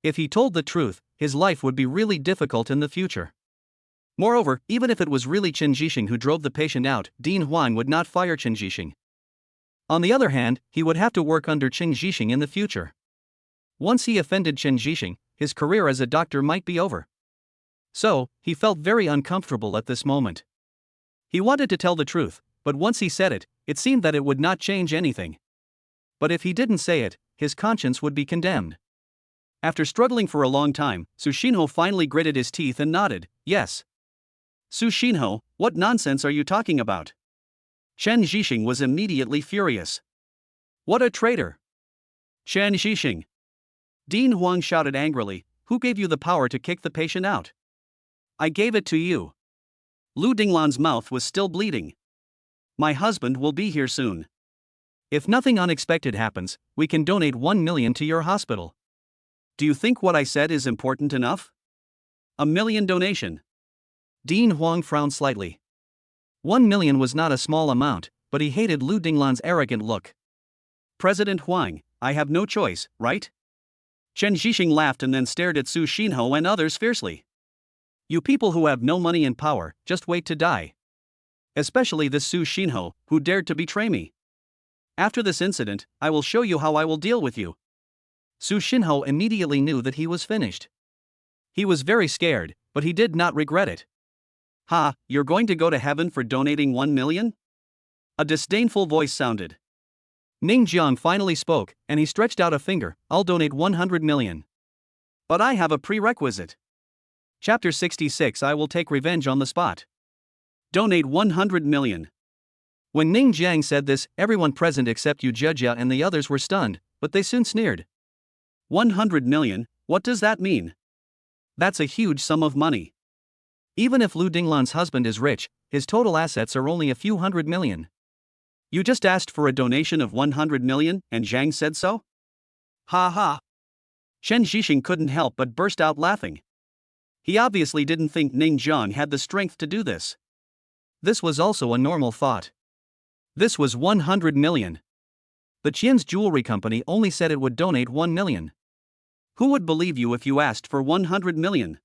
If he told the truth, his life would be really difficult in the future. Moreover, even if it was really Chen Zhixing who drove the patient out, Dean Huang would not fire Chen Zhixing. On the other hand, he would have to work under Chen Zhixing in the future. Once he offended Chen Zhixing, his career as a doctor might be over. So, he felt very uncomfortable at this moment. He wanted to tell the truth, but once he said it, it seemed that it would not change anything. But if he didn't say it, his conscience would be condemned. After struggling for a long time, Su Xinhou finally gritted his teeth and nodded, "Yes." "Su Xinhou, what nonsense are you talking about?" Chen Zhixing was immediately furious. "What a traitor! Chen Zhixing!" Dean Huang shouted angrily, "Who gave you the power to kick the patient out?" "I gave it to you." Lu Dinglan's mouth was still bleeding. "My husband will be here soon. If nothing unexpected happens, we can donate 1 million to your hospital. Do you think what I said is important enough? 1 million donation." Dean Huang frowned slightly. 1 million was not a small amount, but he hated Lu Dinglan's arrogant look. "President Huang, I have no choice, right?" Chen Zhixing laughed and then stared at Su Xinhou and others fiercely. "You people who have no money and power, just wait to die. Especially this Su Xinhou, who dared to betray me. After this incident, I will show you how I will deal with you." Su Xinhou immediately knew that he was finished. He was very scared, but he did not regret it. "Ha, you're going to go to heaven for donating 1 million? A disdainful voice sounded. Ning Jiang finally spoke, and he stretched out a finger. "I'll donate 100 million. But I have a prerequisite. Chapter 66 I will take revenge on the spot. Donate 100 million. When Ning Jiang said this, everyone present except Yu Jia and the others were stunned, but they soon sneered. 100 million, what does that mean? That's a huge sum of money. Even if Lu Dinglan's husband is rich, his total assets are only a few hundred million. You just asked for a donation of 100 million, and Zhang said so? Ha ha. Chen Zhixing couldn't help but burst out laughing. He obviously didn't think Ning Jiang had the strength to do this. This was also a normal thought. This was 100 million. The Qian's jewelry company only said it would donate 1 million. Who would believe you if you asked for 100 million?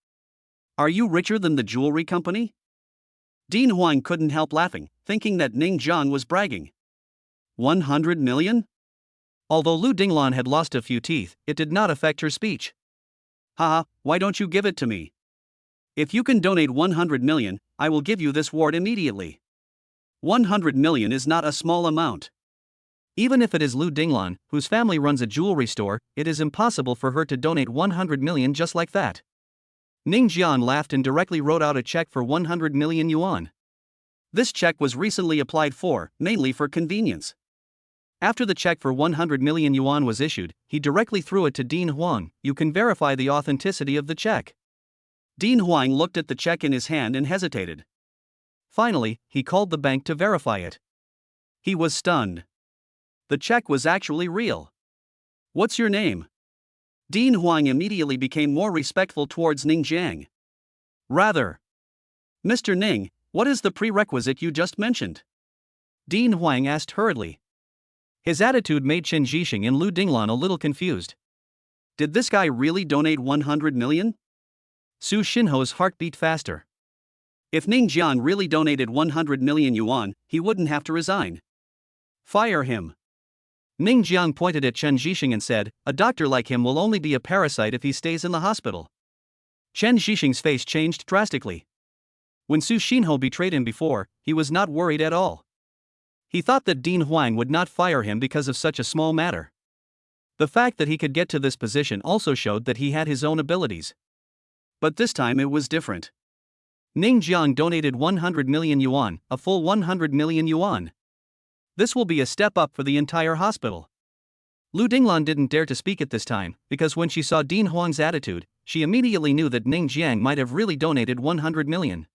Are you richer than the jewelry company? Dean Huang couldn't help laughing, thinking that Ning Jiang was bragging. 100 million? Although Lu Dinglon had lost a few teeth, it did not affect her speech. Haha, why don't you give it to me? If you can donate 100 million, I will give you this ward immediately. 100 million is not a small amount. Even if it is Lu Dinglon, whose family runs a jewelry store, it is impossible for her to donate 100 million just like that. Ning Jian laughed and directly wrote out a check for 100 million yuan. This check was recently applied for, mainly for convenience. After the check for 100 million yuan was issued, he directly threw it to Dean Huang. You can verify the authenticity of the check. Dean Huang looked at the check in his hand and hesitated. Finally, he called the bank to verify it. He was stunned. The check was actually real. What's your name? Dean Huang immediately became more respectful towards Ning Jiang. Rather. Mr. Ning, what is the prerequisite you just mentioned? Dean Huang asked hurriedly. His attitude made Chen Zhixing and Lu Dinglon a little confused. Did this guy really donate 100 million? Su Xinho's heart beat faster. If Ning Jian really donated 100 million yuan, he wouldn't have to resign. Fire him. Ning Jiang pointed at Chen Zhixing and said, a doctor like him will only be a parasite if he stays in the hospital. Chen Zhixing's face changed drastically. When Su Xinho betrayed him before, he was not worried at all. He thought that Dean Huang would not fire him because of such a small matter. The fact that he could get to this position also showed that he had his own abilities. But this time it was different. Ning Jiang donated 100 million yuan, a full 100 million yuan. This will be a step up for the entire hospital. Lu Dinglon didn't dare to speak at this time, because when she saw Dean Huang's attitude, she immediately knew that Ning Jiang might have really donated 100 million.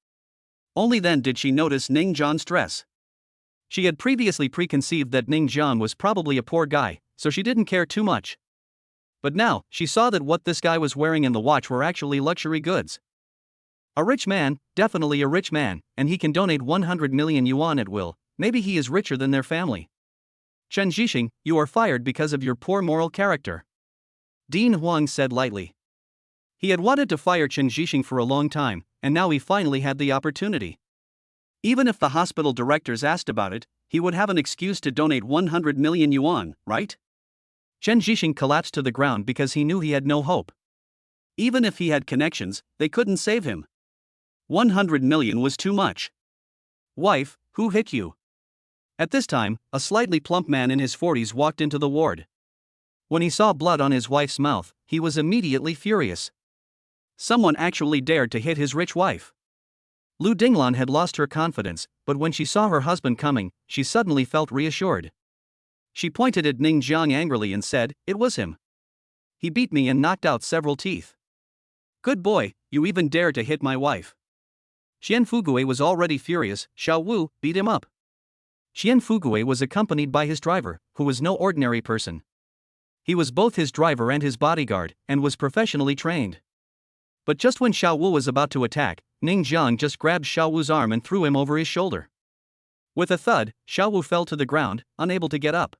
Only then did she notice Ning Jiang's dress. She had previously preconceived that Ning Jiang was probably a poor guy, so she didn't care too much. But now, she saw that what this guy was wearing and the watch were actually luxury goods. A rich man, definitely a rich man, and he can donate 100 million yuan at will. Maybe he is richer than their family. Chen Zhixing, you are fired because of your poor moral character. Dean Huang said lightly. He had wanted to fire Chen Zhixing for a long time, and now he finally had the opportunity. Even if the hospital directors asked about it, he would have an excuse to donate 100 million yuan, right? Chen Zhixing collapsed to the ground because he knew he had no hope. Even if he had connections, they couldn't save him. 100 million was too much. Wife, who hit you? At this time, a slightly plump man in his 40s walked into the ward. When he saw blood on his wife's mouth, he was immediately furious. Someone actually dared to hit his rich wife. Lu Dinglon had lost her confidence, but when she saw her husband coming, she suddenly felt reassured. She pointed at Ning Jiang angrily and said, it was him. He beat me and knocked out several teeth. Good boy, you even dare to hit my wife. Xian Fugue was already furious. Xiao Wu beat him up. Xian Fugue was accompanied by his driver, who was no ordinary person. He was both his driver and his bodyguard, and was professionally trained. But just when Xiao Wu was about to attack, Ning Jiang just grabbed Xiao Wu's arm and threw him over his shoulder. With a thud, Xiao Wu fell to the ground, unable to get up.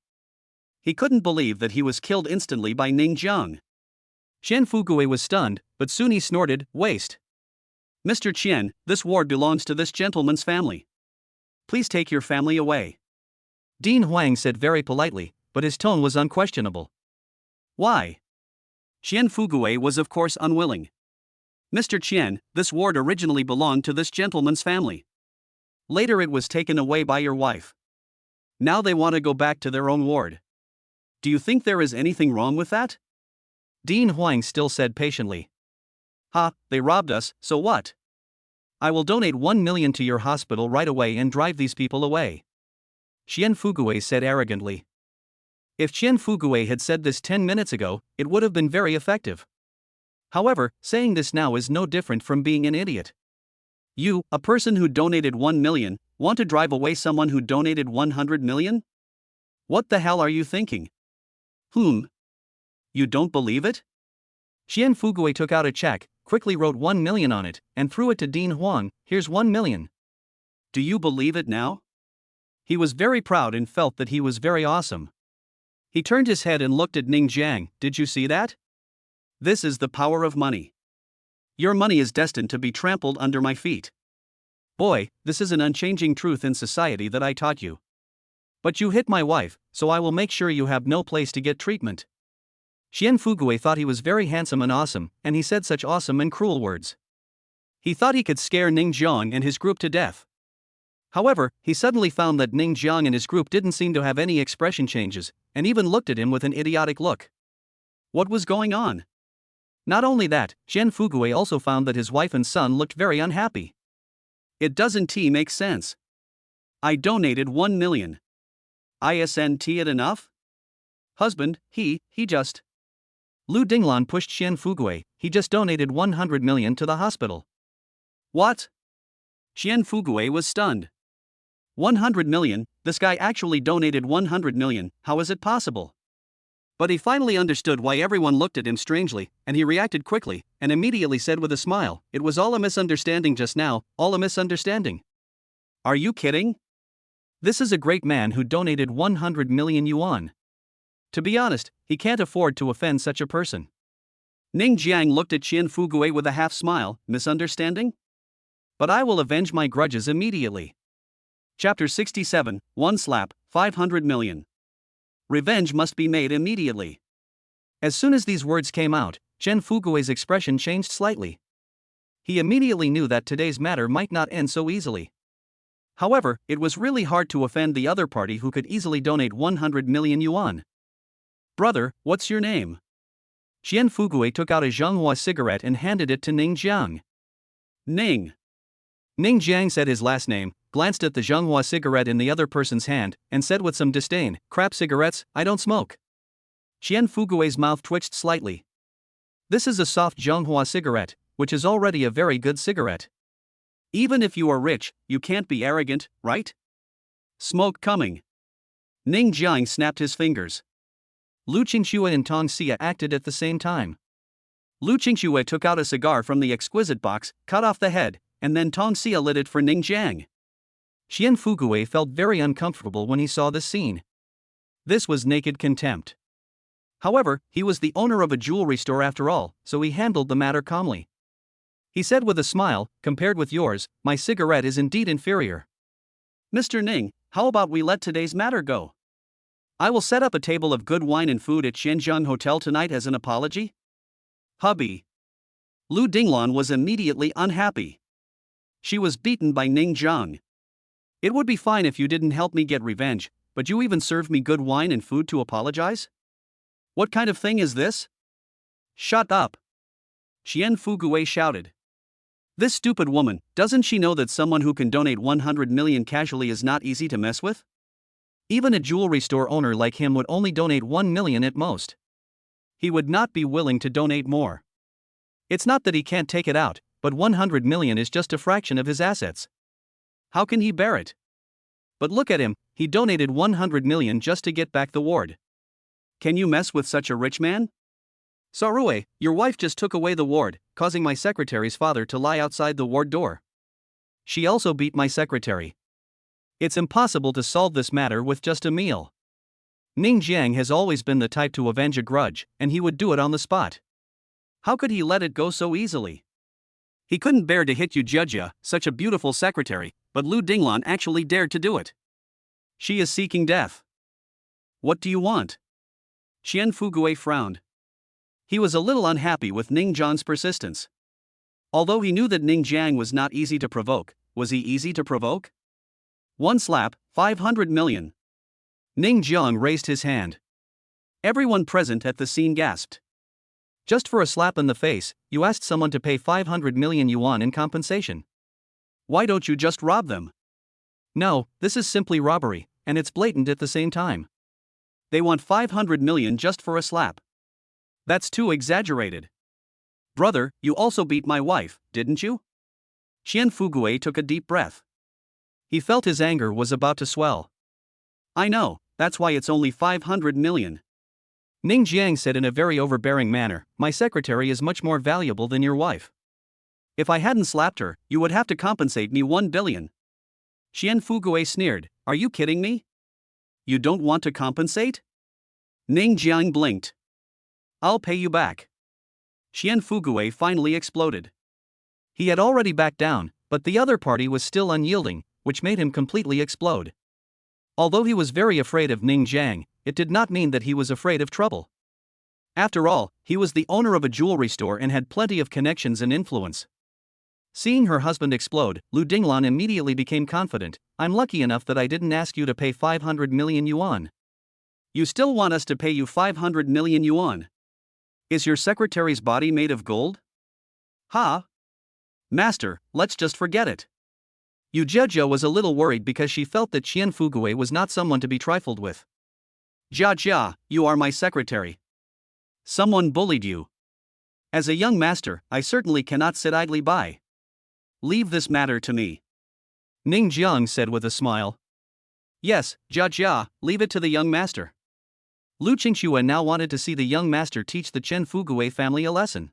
He couldn't believe that he was killed instantly by Ning Jiang. Xian Fugue was stunned, but soon he snorted, waste. Mr. Qian, this ward belongs to this gentleman's family. Please take your family away. Dean Huang said very politely, but his tone was unquestionable. Why? Xian Fugue was of course unwilling. Mr. Qian, this ward originally belonged to this gentleman's family. Later it was taken away by your wife. Now they want to go back to their own ward. Do you think there is anything wrong with that? Dean Huang still said patiently. Ha, they robbed us, so what? I will donate 1 million to your hospital right away and drive these people away. Xian Fugue said arrogantly. If Xian Fugue had said this 10 minutes ago, it would have been very effective. However, saying this now is no different from being an idiot. You, a person who donated 1 million, want to drive away someone who donated 100 million? What the hell are you thinking? You don't believe it? Xian Fugui took out a check, quickly wrote 1 million on it, and threw it to Dean Huang. Here's 1 million. Do you believe it now? He was very proud and felt that he was very awesome. He turned his head and looked at Ning Jiang. Did you see that? This is the power of money. Your money is destined to be trampled under my feet. Boy, this is an unchanging truth in society that I taught you. But you hit my wife, so I will make sure you have no place to get treatment. Xian Fugui thought he was very handsome and awesome, and he said such awesome and cruel words. He thought he could scare Ning Jiang and his group to death. However, he suddenly found that Ning Jiang and his group didn't seem to have any expression changes, and even looked at him with an idiotic look. What was going on? Not only that, Xian Fugui also found that his wife and son looked very unhappy. It doesn't make sense. I donated 1 million. Isn't it enough? Husband, he just. Lu Dinglan pushed Xian Fugui. He just donated 100 million to the hospital. What? Xian Fugui was stunned. 100 million, this guy actually donated 100 million, how is it possible? But he finally understood why everyone looked at him strangely, and he reacted quickly, and immediately said with a smile, it was all a misunderstanding just now, all a misunderstanding. Are you kidding? This is a great man who donated 100 million yuan. To be honest, he can't afford to offend such a person. Ning Jiang looked at Xian Fugui with a half smile. Misunderstanding? But I will avenge my grudges immediately. Chapter 67, One Slap, 500 million. Revenge must be made immediately. As soon as these words came out, Xian Fugui's expression changed slightly. He immediately knew that today's matter might not end so easily. However, it was really hard to offend the other party who could easily donate 100 million yuan. Brother, what's your name? Xian Fugui took out a Zhonghua cigarette and handed it to Ning Jiang. Ning. Ning Jiang said his last name, glanced at the Zhonghua cigarette in the other person's hand, and said with some disdain, crap cigarettes, I don't smoke. Xian Fugui's mouth twitched slightly. This is a soft Zhonghua cigarette, which is already a very good cigarette. Even if you are rich, you can't be arrogant, right? Smoke coming. Ning Jiang snapped his fingers. Lu Qingxue and Tong Xia acted at the same time. Lu Qingxue took out a cigar from the exquisite box, cut off the head, and then Tong Xia lit it for Ning Jiang. Xian Fugui felt very uncomfortable when he saw this scene. This was naked contempt. However, he was the owner of a jewelry store after all, so he handled the matter calmly. He said with a smile, compared with yours, my cigarette is indeed inferior. Mr. Ning, how about we let today's matter go? I will set up a table of good wine and food at Shenzhen Hotel tonight as an apology. Hubby. Lu Dinglan was immediately unhappy. She was beaten by Ning Jiang. It would be fine if you didn't help me get revenge, but you even served me good wine and food to apologize? What kind of thing is this? Shut up. Xian Fugui shouted. This stupid woman, doesn't she know that someone who can donate 100 million casually is not easy to mess with? Even a jewelry store owner like him would only donate 1 million at most. He would not be willing to donate more. It's not that he can't take it out, but 100 million is just a fraction of his assets. How can he bear it? But look at him, he donated 100 million just to get back the ward. Can you mess with such a rich man? Sarue, your wife just took away the ward, causing my secretary's father to lie outside the ward door. She also beat my secretary. It's impossible to solve this matter with just a meal. Ning Jiang has always been the type to avenge a grudge, and he would do it on the spot. How could he let it go so easily? He couldn't bear to hit Yujia, such a beautiful secretary, but Lu Dinglan actually dared to do it. She is seeking death. What do you want? Xian Fugui frowned. He was a little unhappy with Ning Jiang's persistence. Although he knew that Ning Jiang was not easy to provoke, was he easy to provoke? One slap, 500 million. Ning Jiang raised his hand. Everyone present at the scene gasped. Just for a slap in the face, you asked someone to pay 500 million yuan in compensation. Why don't you just rob them? No, this is simply robbery, and it's blatant at the same time. They want 500 million just for a slap. That's too exaggerated. Brother, you also beat my wife, didn't you? Xian Fugui took a deep breath. He felt his anger was about to swell. I know, that's why it's only 500 million. Ning Jiang said in a very overbearing manner, "My secretary is much more valuable than your wife. If I hadn't slapped her, you would have to compensate me 1 billion. Qian Fugue sneered, "Are you kidding me? You don't want to compensate?" Ning Jiang blinked. "I'll pay you back." Qian Fugue finally exploded. He had already backed down, but the other party was still unyielding, which made him completely explode. Although he was very afraid of Ning Jiang, it did not mean that he was afraid of trouble. After all, he was the owner of a jewelry store and had plenty of connections and influence. Seeing her husband explode, Lu Dinglan immediately became confident. "I'm lucky enough that I didn't ask you to pay 500 million yuan. You still want us to pay you 500 million yuan? Is your secretary's body made of gold? Ha! Master, let's just forget it." Yu Jia was a little worried because she felt that Qian Fugue was not someone to be trifled with. "Jia, you are my secretary. Someone bullied you. As a young master, I certainly cannot sit idly by. Leave this matter to me," Ning Jiang said with a smile. "Yes, Jia, leave it to the young master." Lu Qingxue now wanted to see the young master teach the Chen Fugue family a lesson.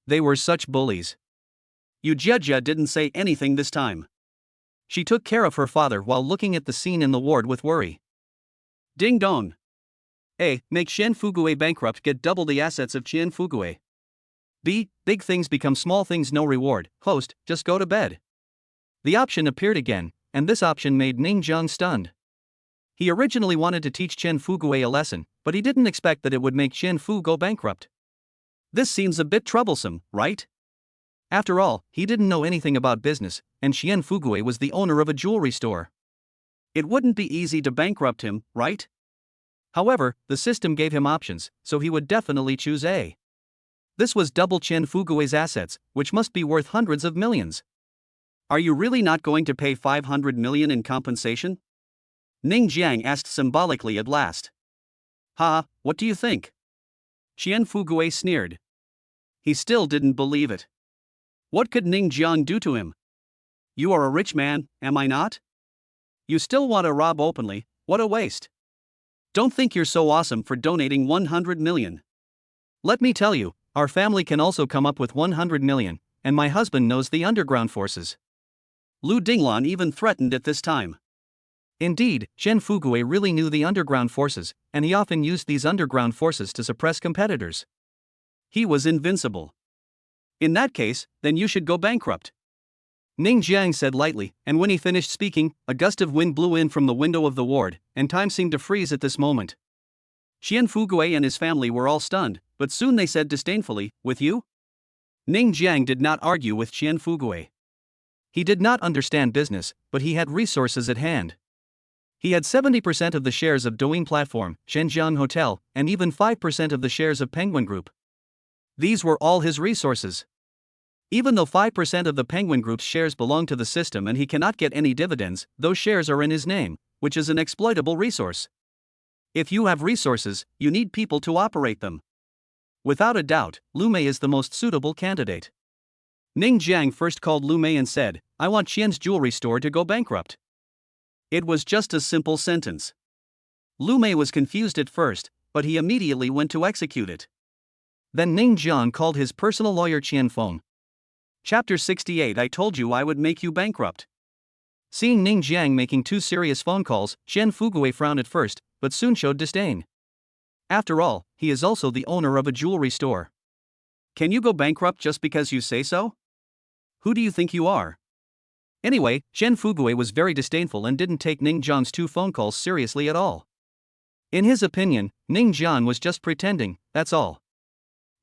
They were such bullies. Yu Jia didn't say anything this time. She took care of her father while looking at the scene in the ward with worry. Ding dong. A. Make Qian Fugue bankrupt, get double the assets of Qian Fugue. B. Big things become small things, no reward. Host, just go to bed. The option appeared again, and this option made Ning Jiang stunned. He originally wanted to teach Qian Fugue a lesson, but he didn't expect that it would make Qian Fu go bankrupt. This seems a bit troublesome, right? After all, he didn't know anything about business, and Qian Fugue was the owner of a jewelry store. It wouldn't be easy to bankrupt him, right? However, the system gave him options, so he would definitely choose A. This was double Qian Fugue's assets, which must be worth hundreds of millions. "Are you really not going to pay 500 million in compensation?" Ning Jiang asked symbolically at last. "Ha, what do you think?" Qian Fugue sneered. He still didn't believe it. What could Ning Jiang do to him? "You are a rich man, am I not? You still want to rob openly, what a waste. Don't think you're so awesome for donating 100 million. Let me tell you, our family can also come up with 100 million, and my husband knows the underground forces." Lu Dinglan even threatened at this time. Indeed, Qian Fugue really knew the underground forces, and he often used these underground forces to suppress competitors. He was invincible. "In that case, then you should go bankrupt," Ning Jiang said lightly, and when he finished speaking, a gust of wind blew in from the window of the ward, and time seemed to freeze at this moment. Qian Fugue and his family were all stunned, but soon they said disdainfully, "With you?" Ning Jiang did not argue with Qian Fugue. He did not understand business, but he had resources at hand. He had 70% of the shares of Douyin Platform, Shenzhen Hotel, and even 5% of the shares of Penguin Group. These were all his resources. Even though 5% of the Penguin Group's shares belong to the system and he cannot get any dividends, those shares are in his name, which is an exploitable resource. If you have resources, you need people to operate them. Without a doubt, Lu Mei is the most suitable candidate. Ning Jiang first called Lu Mei and said, "I want Qian's jewelry store to go bankrupt." It was just a simple sentence. Lu Mei was confused at first, but he immediately went to execute it. Then Ning Jiang called his personal lawyer Qian Feng. Chapter 68. I told you I would make you bankrupt. Seeing Ning Jiang making two serious phone calls, Qian Fugue frowned at first, but soon showed disdain. After all, he is also the owner of a jewelry store. Can you go bankrupt just because you say so? Who do you think you are? Anyway, Qian Fugue was very disdainful and didn't take Ning Jiang's two phone calls seriously at all. In his opinion, Ning Jiang was just pretending, that's all.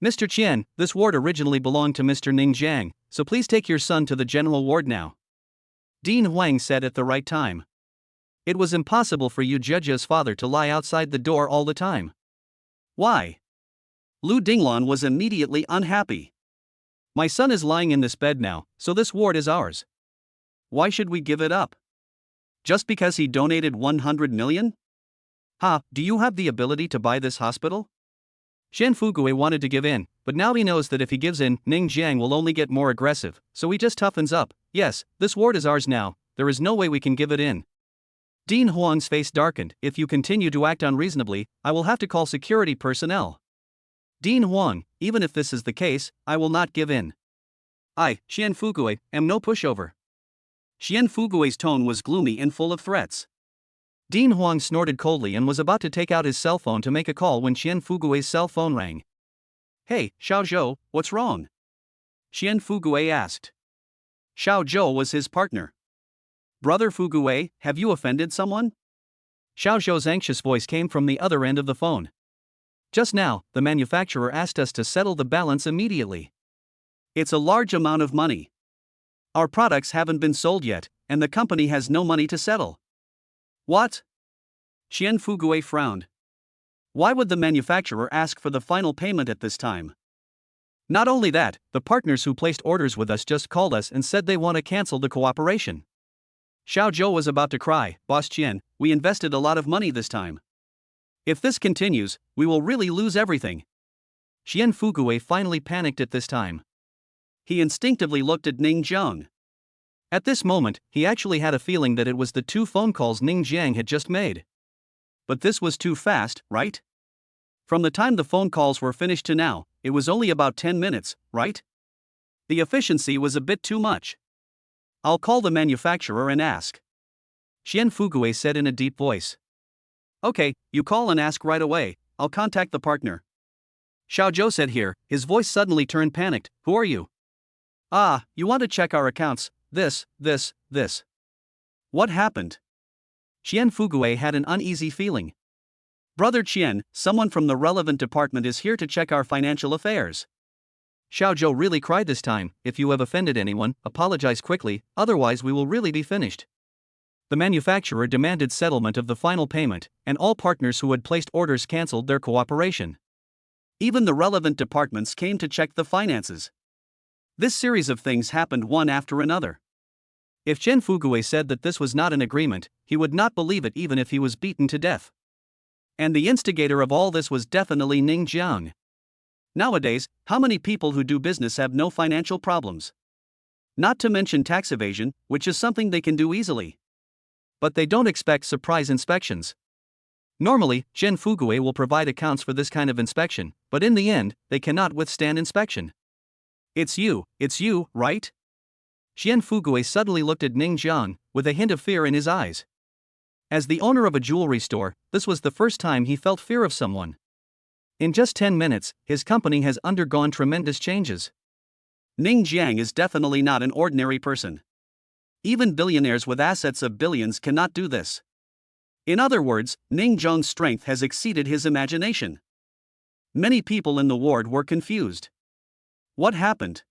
"Mr. Qian, this ward originally belonged to Mr. Ning Jiang, so please take your son to the general ward now," Dean Huang said at the right time. It was impossible for Yu Jia's father to lie outside the door all the time. Why? Lu Dinglan was immediately unhappy. "My son is lying in this bed now, so this ward is ours. Why should we give it up? Just because he donated 100 million? Ha, do you have the ability to buy this hospital?" Qian Fugue wanted to give in, but now he knows that if he gives in, Ning Jiang will only get more aggressive, so he just toughens up. "Yes, this ward is ours now, there is no way we can give it in." Dean Huang's face darkened. If you continue to act unreasonably, I will have to call security personnel. Dean Huang, even if this is the case, I will not give in. I, Xian Fugui, am no pushover. Xian Fugui's tone was gloomy and full of threats. Dean Huang snorted coldly and was about to take out his cell phone to make a call when Xian Fugui's cell phone rang. Hey, Xiao Zhou, what's wrong? Xian Fugui asked. Xiao Zhou was his partner. Brother Fugui, have you offended someone? Xiao Zhou's anxious voice came from the other end of the phone. Just now, the manufacturer asked us to settle the balance immediately. It's a large amount of money. Our products haven't been sold yet, and the company has no money to settle. What? Xian Fugui frowned. Why would the manufacturer ask for the final payment at this time? Not only that, the partners who placed orders with us just called us and said they want to cancel the cooperation. Xiao Zhou was about to cry. Boss Qian, we invested a lot of money this time. If this continues, we will really lose everything. Xian Fugui finally panicked at this time. He instinctively looked at Ning Jiang. At this moment, he actually had a feeling that it was the 2 phone calls Ning Jiang had just made. But this was too fast, right? From the time the phone calls were finished to now, it was only about 10 minutes, right? The efficiency was a bit too much. I'll call the manufacturer and ask. Xian Fugui said in a deep voice. Okay, you call and ask right away, I'll contact the partner. Xiao Zhou said here, his voice suddenly turned panicked. Who are you? Ah, you want to check our accounts, this. What happened? Xian Fugui had an uneasy feeling. Brother Qian, someone from the relevant department is here to check our financial affairs. Xiao Zhou really cried this time. If you have offended anyone, apologize quickly, otherwise we will really be finished. The manufacturer demanded settlement of the final payment, and all partners who had placed orders cancelled their cooperation. Even the relevant departments came to check the finances. This series of things happened one after another. If Xian Fugui said that this was not an agreement, he would not believe it even if he was beaten to death. And the instigator of all this was definitely Ning Jiang. Nowadays, how many people who do business have no financial problems? Not to mention tax evasion, which is something they can do easily. But they don't expect surprise inspections. Normally, Xian Fugui will provide accounts for this kind of inspection, but in the end, they cannot withstand inspection. It's you, right? Xian Fugui suddenly looked at Ning Jiang, with a hint of fear in his eyes. As the owner of a jewelry store, this was the first time he felt fear of someone. In just 10 minutes, his company has undergone tremendous changes. Ning Jiang is definitely not an ordinary person. Even billionaires with assets of billions cannot do this. In other words, Ning Jiang's strength has exceeded his imagination. Many people in the ward were confused. What happened?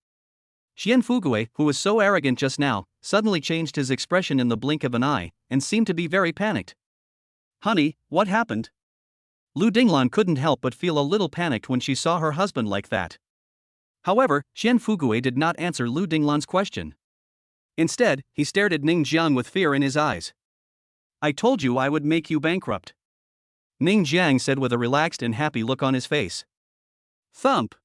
Xian Fugui, who was so arrogant just now, suddenly changed his expression in the blink of an eye, and seemed to be very panicked. Honey, what happened? Lu Dinglan couldn't help but feel a little panicked when she saw her husband like that. However, Xian Fugui did not answer Lu Dinglan's question. Instead, he stared at Ning Jiang with fear in his eyes. I told you I would make you bankrupt. Ning Jiang said with a relaxed and happy look on his face. Thump!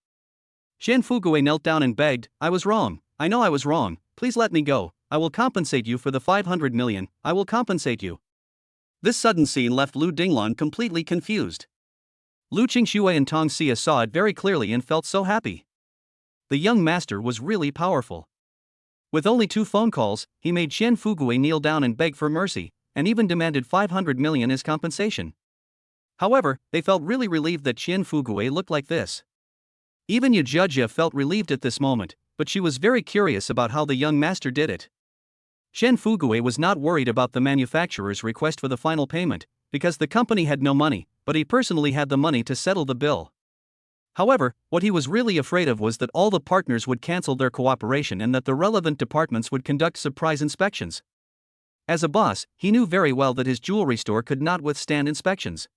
Xian Fugui knelt down and begged, I was wrong, I know I was wrong, please let me go, I will compensate you for the 500 million, I will compensate you. This sudden scene left Lu Dinglan completely confused. Lu Qingxue and Tong Xia saw it very clearly and felt so happy. The young master was really powerful. With only 2 phone calls, he made Xian Fugui kneel down and beg for mercy, and even demanded 500 million as compensation. However, they felt really relieved that Xian Fugui looked like this. Even Yu Jia felt relieved at this moment, but she was very curious about how the young master did it. Xian Fugui was not worried about the manufacturer's request for the final payment, because the company had no money, but he personally had the money to settle the bill. However, what he was really afraid of was that all the partners would cancel their cooperation and that the relevant departments would conduct surprise inspections. As a boss, he knew very well that his jewelry store could not withstand inspections.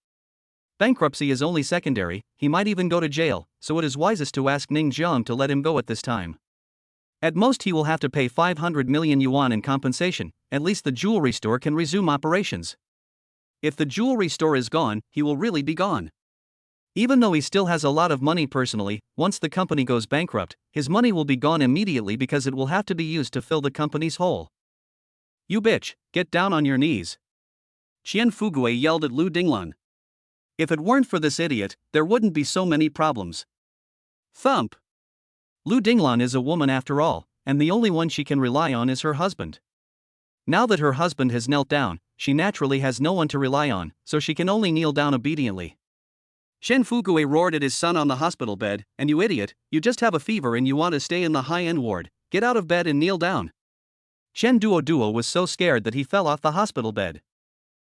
Bankruptcy is only secondary, he might even go to jail, so it is wisest to ask Ning Jiang to let him go at this time. At most he will have to pay 500 million yuan in compensation, at least the jewelry store can resume operations. If the jewelry store is gone, he will really be gone. Even though he still has a lot of money personally, once the company goes bankrupt, his money will be gone immediately because it will have to be used to fill the company's hole. You bitch, get down on your knees. Qian Fugui yelled at Lu Dinglan. If it weren't for this idiot, there wouldn't be so many problems. Thump! Lu Dinglan is a woman after all, and the only one she can rely on is her husband. Now that her husband has knelt down, she naturally has no one to rely on, so she can only kneel down obediently. Shen Fugui roared at his son on the hospital bed, "And you idiot, you just have a fever and you want to stay in the high-end ward, get out of bed and kneel down." Shen Duo was so scared that he fell off the hospital bed.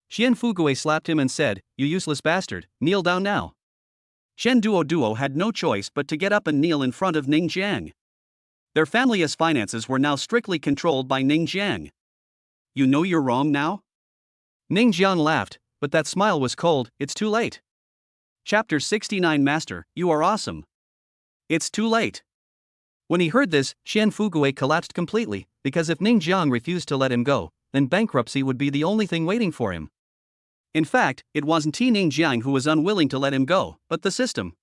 Shen Fugui slapped him and said, "You useless bastard, kneel down now." Shen Duo had no choice but to get up and kneel in front of Ning Jiang. Their family's finances were now strictly controlled by Ning Jiang. "You know you're wrong now?" Ning Jiang laughed, but that smile was cold. "It's too late." Chapter 69 Master, you are awesome. It's too late. When he heard this, Shen Fugui collapsed completely, because if Ning Jiang refused to let him go, then bankruptcy would be the only thing waiting for him. In fact, it wasn't Ning Jiang who was unwilling to let him go, but the system.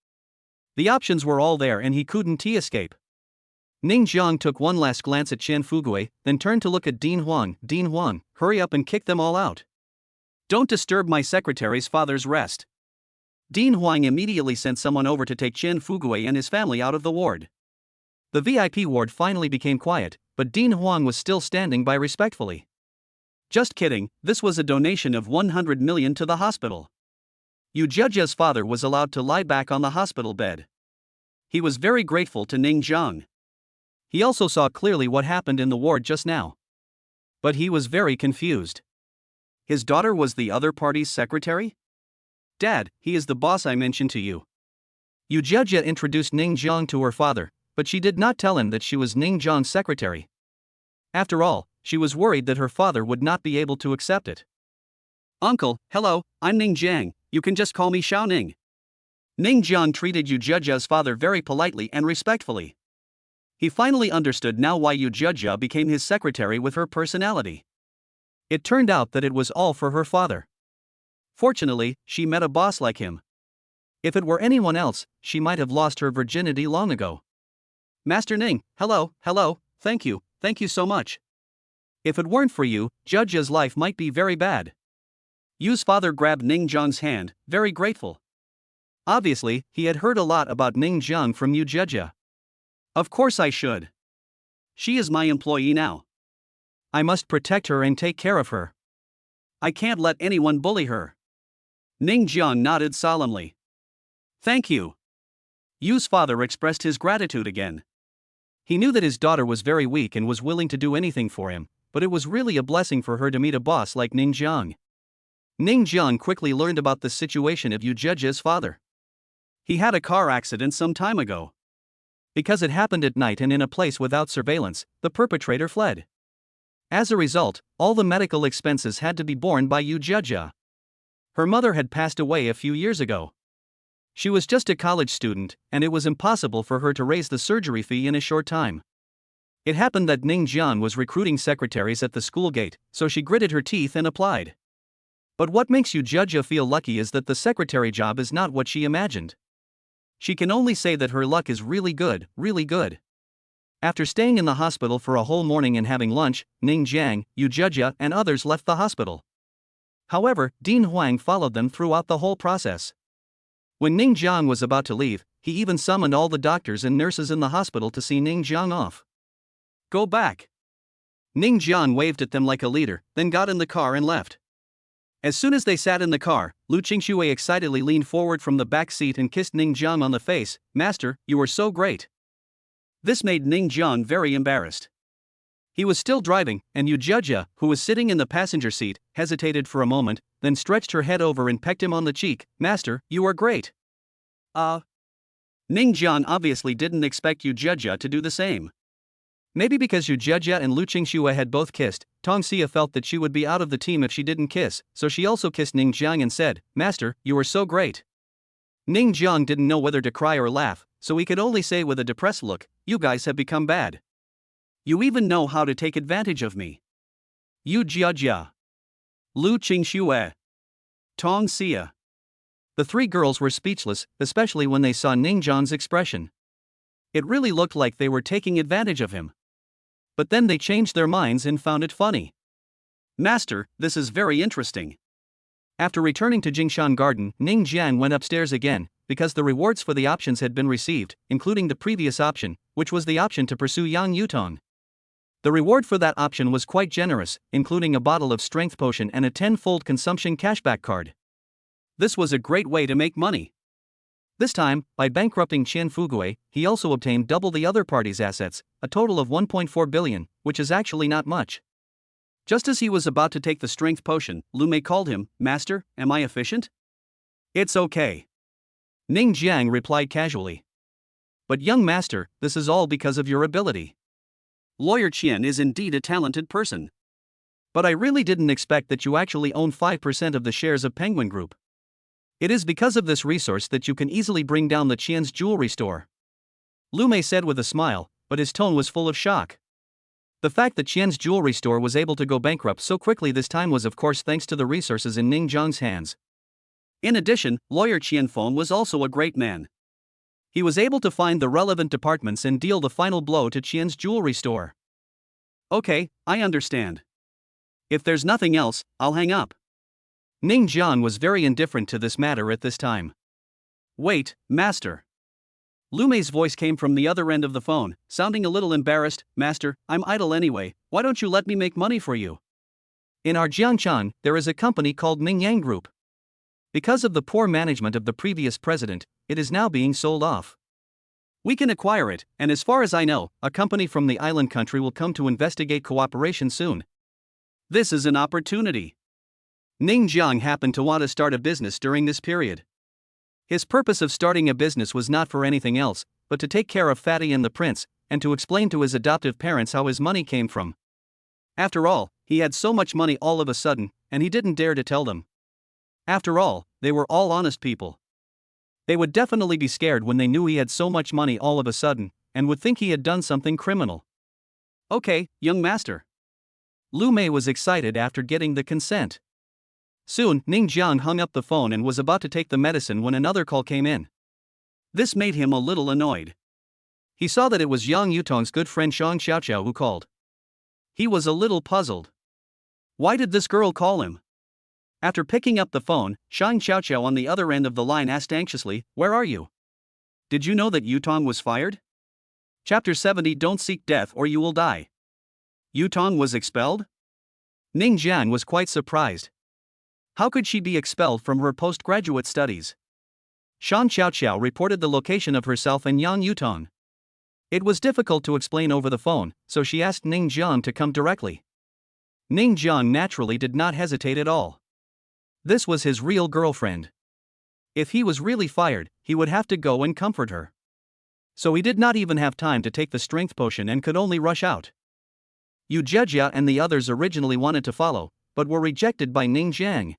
The options were all there and he couldn't escape. Ning Jiang took one last glance at Shen Fugui, then turned to look at Din Huang. "Din Huang, hurry up and kick them all out. Don't disturb my secretary's father's rest." Din Huang immediately sent someone over to take Shen Fugui and his family out of the ward. The VIP ward finally became quiet, but Din Huang was still standing by respectfully. "Just kidding, this was a donation of 100 million to the hospital." Yu Zhejia's father was allowed to lie back on the hospital bed. He was very grateful to Ning Jiang. He also saw clearly what happened in the ward just now. But he was very confused. His daughter was the other party's secretary? "Dad, he is the boss I mentioned to you." Yu Zhejia introduced Ning Jiang to her father, but she did not tell him that she was Ning Jiang's secretary. After all, she was worried that her father would not be able to accept it. "Uncle, hello, I'm Ning Jiang, you can just call me Xiao Ning." Ning Jiang treated Yu Zhejia's father very politely and respectfully. He finally understood now why Yu Zhejia became his secretary with her personality. It turned out that it was all for her father. Fortunately, she met a boss like him. If it were anyone else, she might have lost her virginity long ago. "Master Ning, hello, thank you so much. If it weren't for you, Zhejia's life might be very bad." Yu's father grabbed Ning Jiang's hand, very grateful. Obviously, he had heard a lot about Ning Jiang from Yu Zhejia. "Of course I should. She is my employee now. I must protect her and take care of her. I can't let anyone bully her." Ning Jiang nodded solemnly. "Thank you." Yu's father expressed his gratitude again. He knew that his daughter was very weak and was willing to do anything for him, but it was really a blessing for her to meet a boss like Ning Jiang. Ning Jiang quickly learned about the situation of Yu Zhejia's father. He had a car accident some time ago. Because it happened at night and in a place without surveillance, the perpetrator fled. As a result, all the medical expenses had to be borne by Yu Zhejia. Her mother had passed away a few years ago. She was just a college student, and it was impossible for her to raise the surgery fee in a short time. It happened that Ning Jiang was recruiting secretaries at the school gate, so she gritted her teeth and applied. But what makes Yu Zhejia feel lucky is that the secretary job is not what she imagined. She can only say that her luck is really good, really good. After staying in the hospital for a whole morning and having lunch, Ning Jiang, Yu Zhejia, and others left the hospital. However, Din Huang followed them throughout the whole process. When Ning Jiang was about to leave, he even summoned all the doctors and nurses in the hospital to see Ning Jiang off. "Go back." Ning Jiang waved at them like a leader, then got in the car and left. As soon as they sat in the car, Lu Qingxue excitedly leaned forward from the back seat and kissed Ning Jiang on the face. "Master, you were so great." This made Ning Jiang very embarrassed. He was still driving, and Yu Zhejia, who was sitting in the passenger seat, hesitated for a moment, then stretched her head over and pecked him on the cheek. "Master, you are great." Ning Jiang obviously didn't expect Yu Zhejia to do the same. Maybe because Yu Zhejia and Lu Qingxue had both kissed, Tong Xia felt that she would be out of the team if she didn't kiss, so she also kissed Ning Jiang and said, "Master, you are so great." Ning Jiang didn't know whether to cry or laugh, so he could only say with a depressed look, "You guys have become bad. You even know how to take advantage of me." Yu Zhejia, Lu Qingxue, Tong Xia. The three girls were speechless, especially when they saw Ning Jiang's expression. It really looked like they were taking advantage of him. But then they changed their minds and found it funny. "Master, this is very interesting. After returning to Jingshan Garden, Ning Jiang went upstairs again, because the rewards for the options had been received, including the previous option, which was the option to pursue Yang Yutong. The reward for that option was quite generous, including a bottle of strength potion and a 10-fold consumption cashback card. This was a great way to make money. This time, by bankrupting Qian Fugui, he also obtained double the other party's assets, a total of 1.4 billion, which is actually not much. Just as he was about to take the strength potion, Lu Mei called him, "Master, am I efficient?" "It's okay," Ning Jiang replied casually. "But young master, this is all because of your ability. Lawyer Qian is indeed a talented person. But I really didn't expect that you actually own 5% of the shares of Penguin Group. It is because of this resource that you can easily bring down the Qian's jewelry store," Lu Mei said with a smile, but his tone was full of shock. The fact that Qian's jewelry store was able to go bankrupt so quickly this time was of course thanks to the resources in Ning Jiang's hands. In addition, lawyer Qian Feng was also a great man. He was able to find the relevant departments and deal the final blow to Qian's jewelry store. "Okay, I understand. If there's nothing else, I'll hang up." Ning Jiang was very indifferent to this matter at this time. "Wait, master." Lu Mei's voice came from the other end of the phone, sounding a little embarrassed. "Master, I'm idle anyway, why don't you let me make money for you? In our Jiangchan, there is a company called Mingyang Group. Because of the poor management of the previous president, it is now being sold off. We can acquire it, and as far as I know, a company from the island country will come to investigate cooperation soon. This is an opportunity." Ning Jiang happened to want to start a business during this period. His purpose of starting a business was not for anything else, but to take care of Fatty and the prince, and to explain to his adoptive parents how his money came from. After all, he had so much money all of a sudden, and he didn't dare to tell them. After all, they were all honest people. They would definitely be scared when they knew he had so much money all of a sudden, and would think he had done something criminal. "Okay, young master." Lu Mei was excited after getting the consent. Soon, Ning Jiang hung up the phone and was about to take the medicine when another call came in. This made him a little annoyed. He saw that it was Yang Yutong's good friend Shang Xiaoqiao who called. He was a little puzzled. Why did this girl call him? After picking up the phone, Shang Xiaoqiao on the other end of the line asked anxiously, "Where are you? Did you know that Yutong was fired?" Chapter 70. Don't seek death or you will die. Yutong was expelled? Ning Jiang was quite surprised. How could she be expelled from her postgraduate studies? Shang Xiaoqiao reported the location of herself and Yang Yutong. It was difficult to explain over the phone, so she asked Ning Jiang to come directly. Ning Jiang naturally did not hesitate at all. This was his real girlfriend. If he was really fired, he would have to go and comfort her. So he did not even have time to take the strength potion and could only rush out. Yu Jejia and the others originally wanted to follow, but were rejected by Ning Jiang.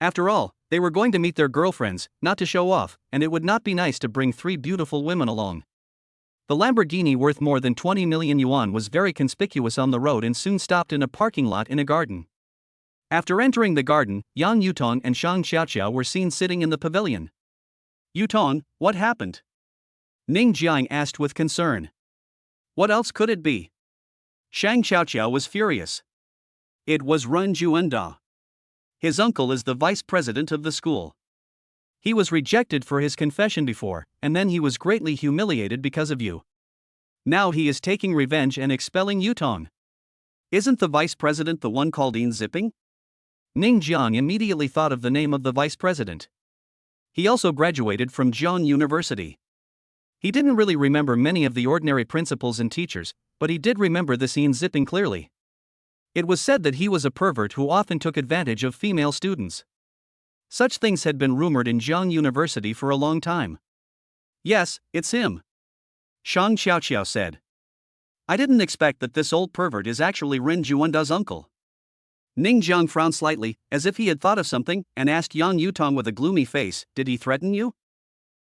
After all, they were going to meet their girlfriends, not to show off, and it would not be nice to bring 3 beautiful women along. The Lamborghini worth more than 20 million yuan was very conspicuous on the road and soon stopped in a parking lot in a garden. After entering the garden, Yang Yutong and Shang Xiaoqiao were seen sitting in the pavilion. "Yutong, what happened?" Ning Jiang asked with concern. What else could it be? Shang Xiaoqiao was furious. It was Ren Juanda. His uncle is the vice president of the school. He was rejected for his confession before, and then he was greatly humiliated because of you. Now he is taking revenge and expelling Yutong. Isn't the vice president the one called Yin Zipping? Ning Jiang immediately thought of the name of the vice president. He also graduated from Jiang University. He didn't really remember many of the ordinary principals and teachers, but he did remember this Yin Zipping clearly. It was said that he was a pervert who often took advantage of female students. Such things had been rumored in Jiang University for a long time. Yes, it's him, Shang Xiaoqiao said. I didn't expect that this old pervert is actually Ren Juanda's uncle. Ning Jiang frowned slightly, as if he had thought of something, and asked Yang Yutong with a gloomy face, "Did he threaten you?"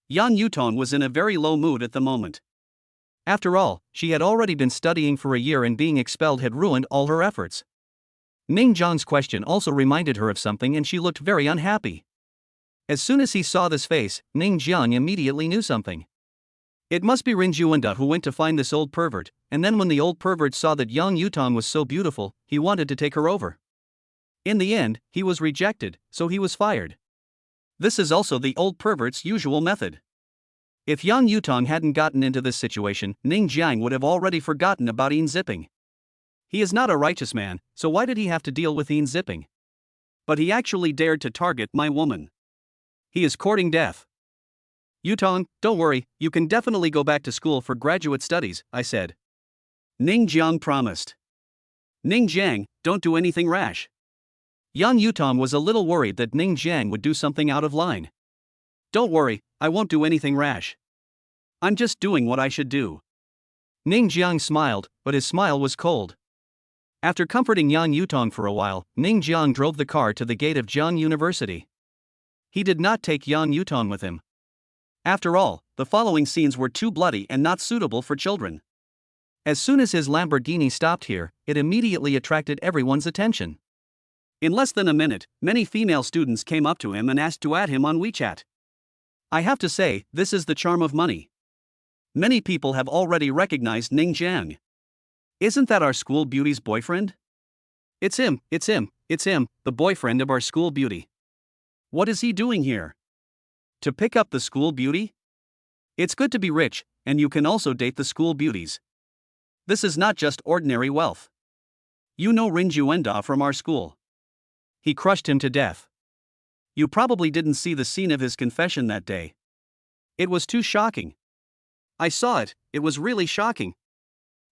Yang Yutong was in a very low mood at the moment. After all, she had already been studying for a year and being expelled had ruined all her efforts. Ning Jiang's question also reminded her of something and she looked very unhappy. As soon as he saw this face, Ning Jiang immediately knew something. It must be Ren Juanda who went to find this old pervert, and then when the old pervert saw that Yang Yutong was so beautiful, he wanted to take her over. In the end, he was rejected, so he was fired. This is also the old pervert's usual method. If Yang Yutong hadn't gotten into this situation, Ning Jiang would have already forgotten about Yin Zipping. He is not a righteous man, so why did he have to deal with Yin Zipping? But he actually dared to target my woman. He is courting death. Yutong, don't worry, you can definitely go back to school for graduate studies, I said. Ning Jiang promised. Ning Jiang, don't do anything rash. Yang Yutong was a little worried that Ning Jiang would do something out of line. Don't worry, I won't do anything rash. I'm just doing what I should do. Ning Jiang smiled, but his smile was cold. After comforting Yang Yutong for a while, Ning Jiang drove the car to the gate of Jiang University. He did not take Yang Yutong with him. After all, the following scenes were too bloody and not suitable for children. As soon as his Lamborghini stopped here, it immediately attracted everyone's attention. In less than a minute, many female students came up to him and asked to add him on WeChat. I have to say, this is the charm of money. Many people have already recognized Ning Jiang. Isn't that our school beauty's boyfriend? It's him, the boyfriend of our school beauty. What is he doing here? To pick up the school beauty? It's good to be rich, and you can also date the school beauties. This is not just ordinary wealth. You know Rin Juenda from our school. He crushed him to death. You probably didn't see the scene of his confession that day. It was too shocking. I saw it, it was really shocking.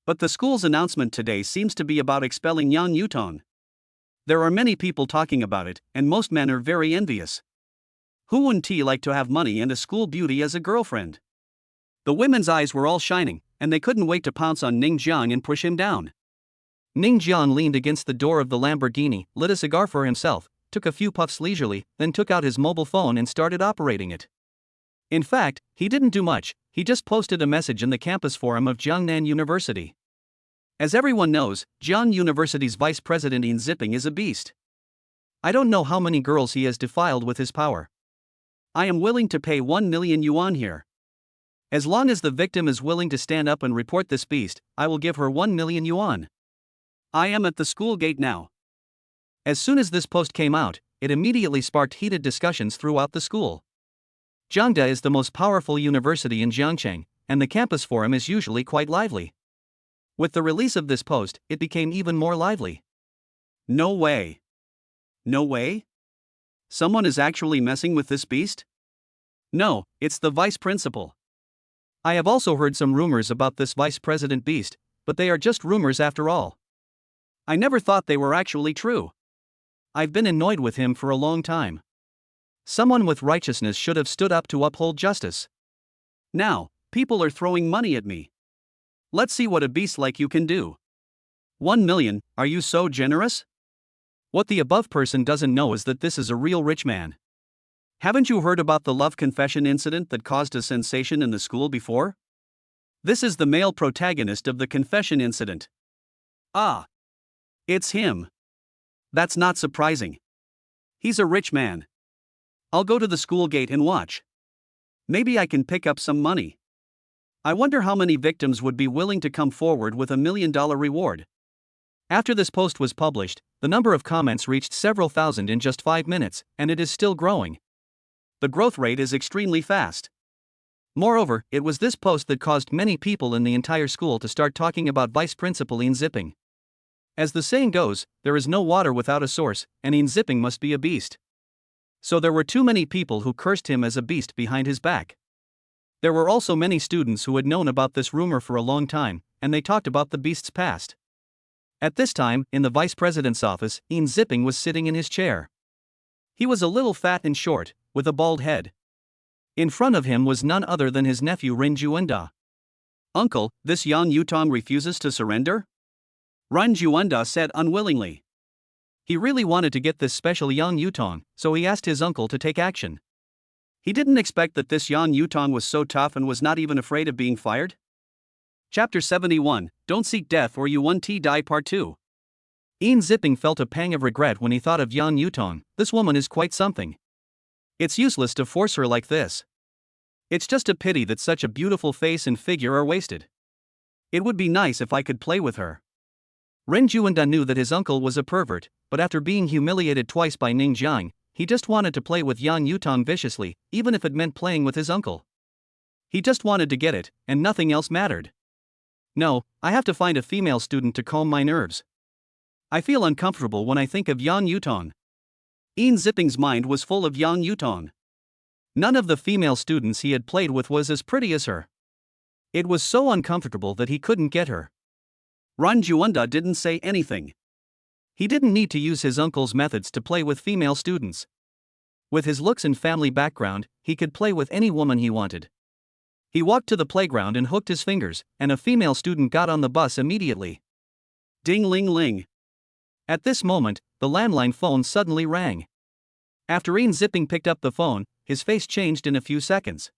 But the school's announcement today seems to be about expelling Yang Yutong. There are many people talking about it, and most men are very envious. Who wouldn't like to have money and a school beauty as a girlfriend? The women's eyes were all shining, and they couldn't wait to pounce on Ning Jiang and push him down. Ning Jiang leaned against the door of the Lamborghini, lit a cigar for himself, took a few puffs leisurely, then took out his mobile phone and started operating it. In fact, he didn't do much, he just posted a message in the campus forum of Jiangnan University. As everyone knows, Jiang University's vice president Yin Zipping is a beast. I don't know how many girls he has defiled with his power. I am willing to pay 1 million yuan here. As long as the victim is willing to stand up and report this beast, I will give her 1 million yuan. I am at the school gate now. As soon as this post came out, it immediately sparked heated discussions throughout the school. Jiangda is the most powerful university in Jiangcheng, and the campus forum is usually quite lively. With the release of this post, it became even more lively. No way. No way? Someone is actually messing with this beast? No, it's the vice principal. I have also heard some rumors about this vice president beast, but they are just rumors after all. I never thought they were actually true. I've been annoyed with him for a long time. Someone with righteousness should have stood up to uphold justice. Now, people are throwing money at me. Let's see what a beast like you can do. 1 million, are you so generous? What the above person doesn't know is that this is a real rich man. Haven't you heard about the love confession incident that caused a sensation in the school before? This is the male protagonist of the confession incident. Ah. It's him. That's not surprising. He's a rich man. I'll go to the school gate and watch. Maybe I can pick up some money. I wonder how many victims would be willing to come forward with $1 million reward. After this post was published, the number of comments reached several thousand in just 5 minutes, and it is still growing. The growth rate is extremely fast. Moreover, it was this post that caused many people in the entire school to start talking about Vice Principal Yin Zipping. As the saying goes, there is no water without a source, and Yin Zipping must be a beast. So there were too many people who cursed him as a beast behind his back. There were also many students who had known about this rumor for a long time, and they talked about the beast's past. At this time, in the vice president's office, Yin Zipping was sitting in his chair. He was a little fat and short, with a bald head. In front of him was none other than his nephew Rin Juenda. Uncle, this Yang Yutong refuses to surrender? Rin Juenda said unwillingly. He really wanted to get this special Yang Yutong, so he asked his uncle to take action. He didn't expect that this Yang Yutong was so tough and was not even afraid of being fired. Chapter 71, Don't Seek Death or You Won't Die Part 2. Yin Zipping felt a pang of regret when he thought of Yang Yutong. This woman is quite something. It's useless to force her like this. It's just a pity that such a beautiful face and figure are wasted. It would be nice if I could play with her. Ren Juanda knew that his uncle was a pervert, but after being humiliated twice by Ning Jiang, he just wanted to play with Yang Yutong viciously, even if it meant playing with his uncle. He just wanted to get it, and nothing else mattered. No, I have to find a female student to calm my nerves. I feel uncomfortable when I think of Yang Yutong. Yin Zipping's mind was full of Yang Yutong. None of the female students he had played with was as pretty as her. It was so uncomfortable that he couldn't get her. Ren Juanda didn't say anything. He didn't need to use his uncle's methods to play with female students. With his looks and family background, he could play with any woman he wanted. He walked to the playground and hooked his fingers, and a female student got on the bus immediately. Ding-ling-ling. At this moment, the landline phone suddenly rang. After Yin Zipping picked up the phone, his face changed in a few seconds.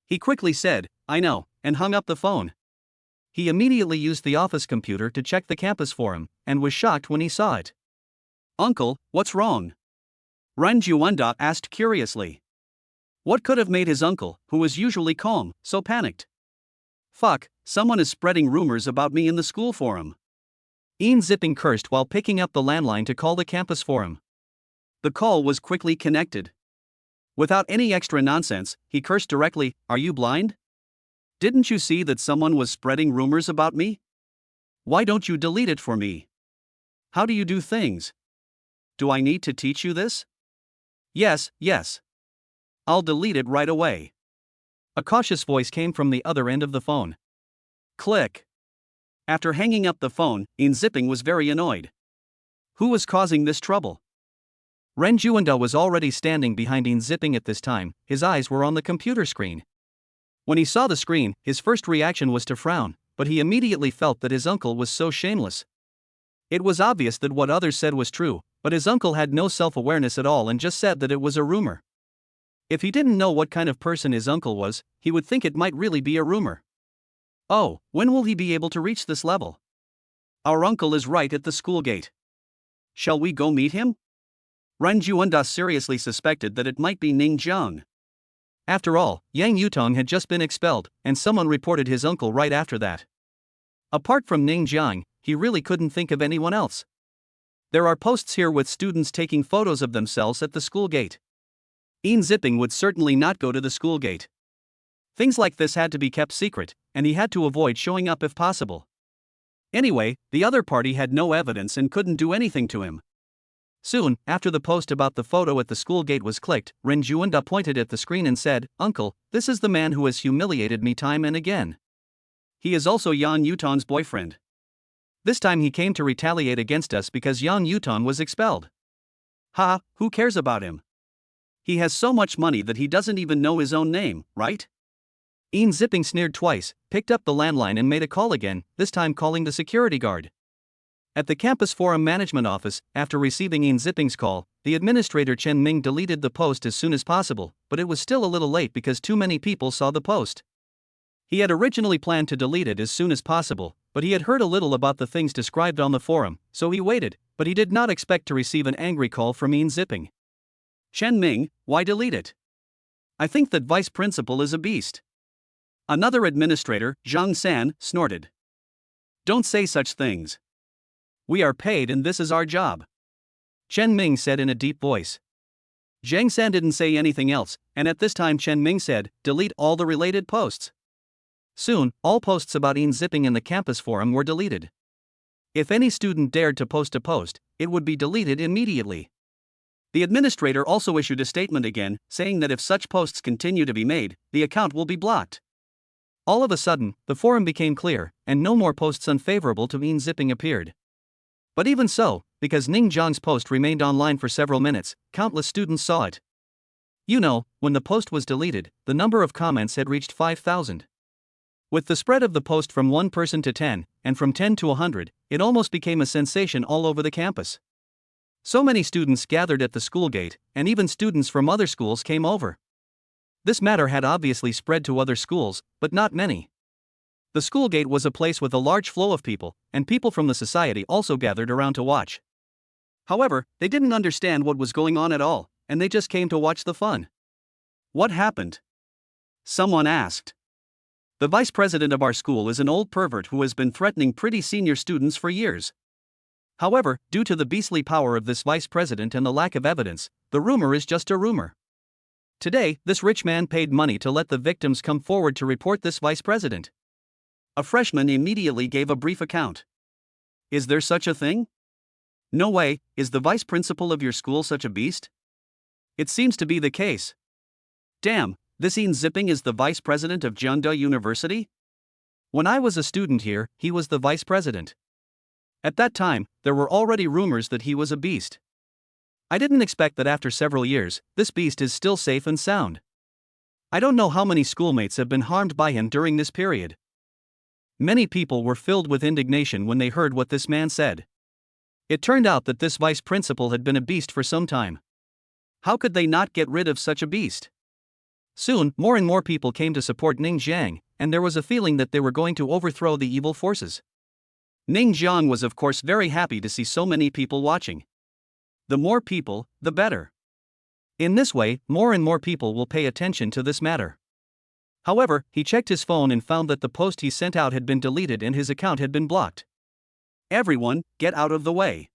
He quickly said, "I know," and hung up the phone. He immediately used the office computer to check the campus forum, and was shocked when he saw it. "Uncle, what's wrong?" Ren Juanda asked curiously. What could have made his uncle, who was usually calm, so panicked? "Fuck, someone is spreading rumors about me in the school forum." Yin Zipping cursed while picking up the landline to call the campus forum. The call was quickly connected. Without any extra nonsense, he cursed directly, "Are you blind? Didn't you see that someone was spreading rumors about me? Why don't you delete it for me? How do you do things? Do I need to teach you this?" Yes. I'll delete it right away." A cautious voice came from the other end of the phone. Click. After hanging up the phone, Yin Zipping was very annoyed. Who was causing this trouble? Ren Juanda was already standing behind Yin Zipping at this time. His eyes were on the computer screen. When he saw the screen, his first reaction was to frown, but he immediately felt that his uncle was so shameless. It was obvious that what others said was true, but his uncle had no self-awareness at all and just said that it was a rumor. If he didn't know what kind of person his uncle was, he would think it might really be a rumor. Oh, when will he be able to reach this level? Our uncle is right at the school gate. Shall we go meet him? Ren Juanda seriously suspected that it might be Ning Jiang. After all, Yang Yutong had just been expelled, and someone reported his uncle right after that. Apart from Ning Jiang, he really couldn't think of anyone else. There are posts here with students taking photos of themselves at the school gate. Yin Zipping would certainly not go to the school gate. Things like this had to be kept secret, and he had to avoid showing up if possible. Anyway, the other party had no evidence and couldn't do anything to him. Soon, after the post about the photo at the school gate was clicked, Ren Juanda pointed at the screen and said, "Uncle, this is the man who has humiliated me time and again. He is also Yang Yutong's boyfriend. This time he came to retaliate against us because Yang Yutong was expelled. Ha, who cares about him? He has so much money that he doesn't even know his own name, right?" Yin Zipping sneered twice, picked up the landline and made a call again, this time calling the security guard. At the campus forum management office, after receiving Yin Zipping's call, the administrator Chen Ming deleted the post as soon as possible, but it was still a little late because too many people saw the post. He had originally planned to delete it as soon as possible, but he had heard a little about the things described on the forum, so he waited, but he did not expect to receive an angry call from Yin Zipping. "Chen Ming, why delete it? I think that vice principal is a beast." Another administrator, Zhang San, snorted. "Don't say such things. We are paid and this is our job," Chen Ming said in a deep voice. Zhang San didn't say anything else, and at this time Chen Ming said, "Delete all the related posts." Soon, all posts about Yin Zipping in the campus forum were deleted. If any student dared to post a post, it would be deleted immediately. The administrator also issued a statement again, saying that if such posts continue to be made, the account will be blocked. All of a sudden, the forum became clear, and no more posts unfavorable to Yin Zipping appeared. But even so, because Ning Jiang's post remained online for several minutes, countless students saw it. You know, when the post was deleted, the number of comments had reached 5,000. With the spread of the post from 1 person to 10, and from 10 to 100, it almost became a sensation all over the campus. So many students gathered at the school gate, and even students from other schools came over. This matter had obviously spread to other schools, but not many. The school gate was a place with a large flow of people, and people from the society also gathered around to watch. However, they didn't understand what was going on at all, and they just came to watch the fun. "What happened?" someone asked. "The vice president of our school is an old pervert who has been threatening pretty senior students for years," However, due to the beastly power of this vice president and the lack of evidence, the rumor is just a rumor. Today, this rich man paid money to let the victims come forward to report this vice president. A freshman immediately gave a brief account. Is there such a thing? No way. Is the vice principal of your school such a beast? It seems to be the case. Damn, this Ian Zipping is the vice president of Jeonda University? When I was a student here, he was the vice president. At that time, there were already rumors that he was a beast. I didn't expect that after several years, this beast is still safe and sound. I don't know how many schoolmates have been harmed by him during this period. Many people were filled with indignation when they heard what this man said. It turned out that this vice principal had been a beast for some time. How could they not get rid of such a beast? Soon, more and more people came to support Ning Jiang, and there was a feeling that they were going to overthrow the evil forces. Ning Jiang was of course very happy to see so many people watching. The more people, the better. In this way, more and more people will pay attention to this matter. However, he checked his phone and found that the post he sent out had been deleted and his account had been blocked. Everyone, get out of the way.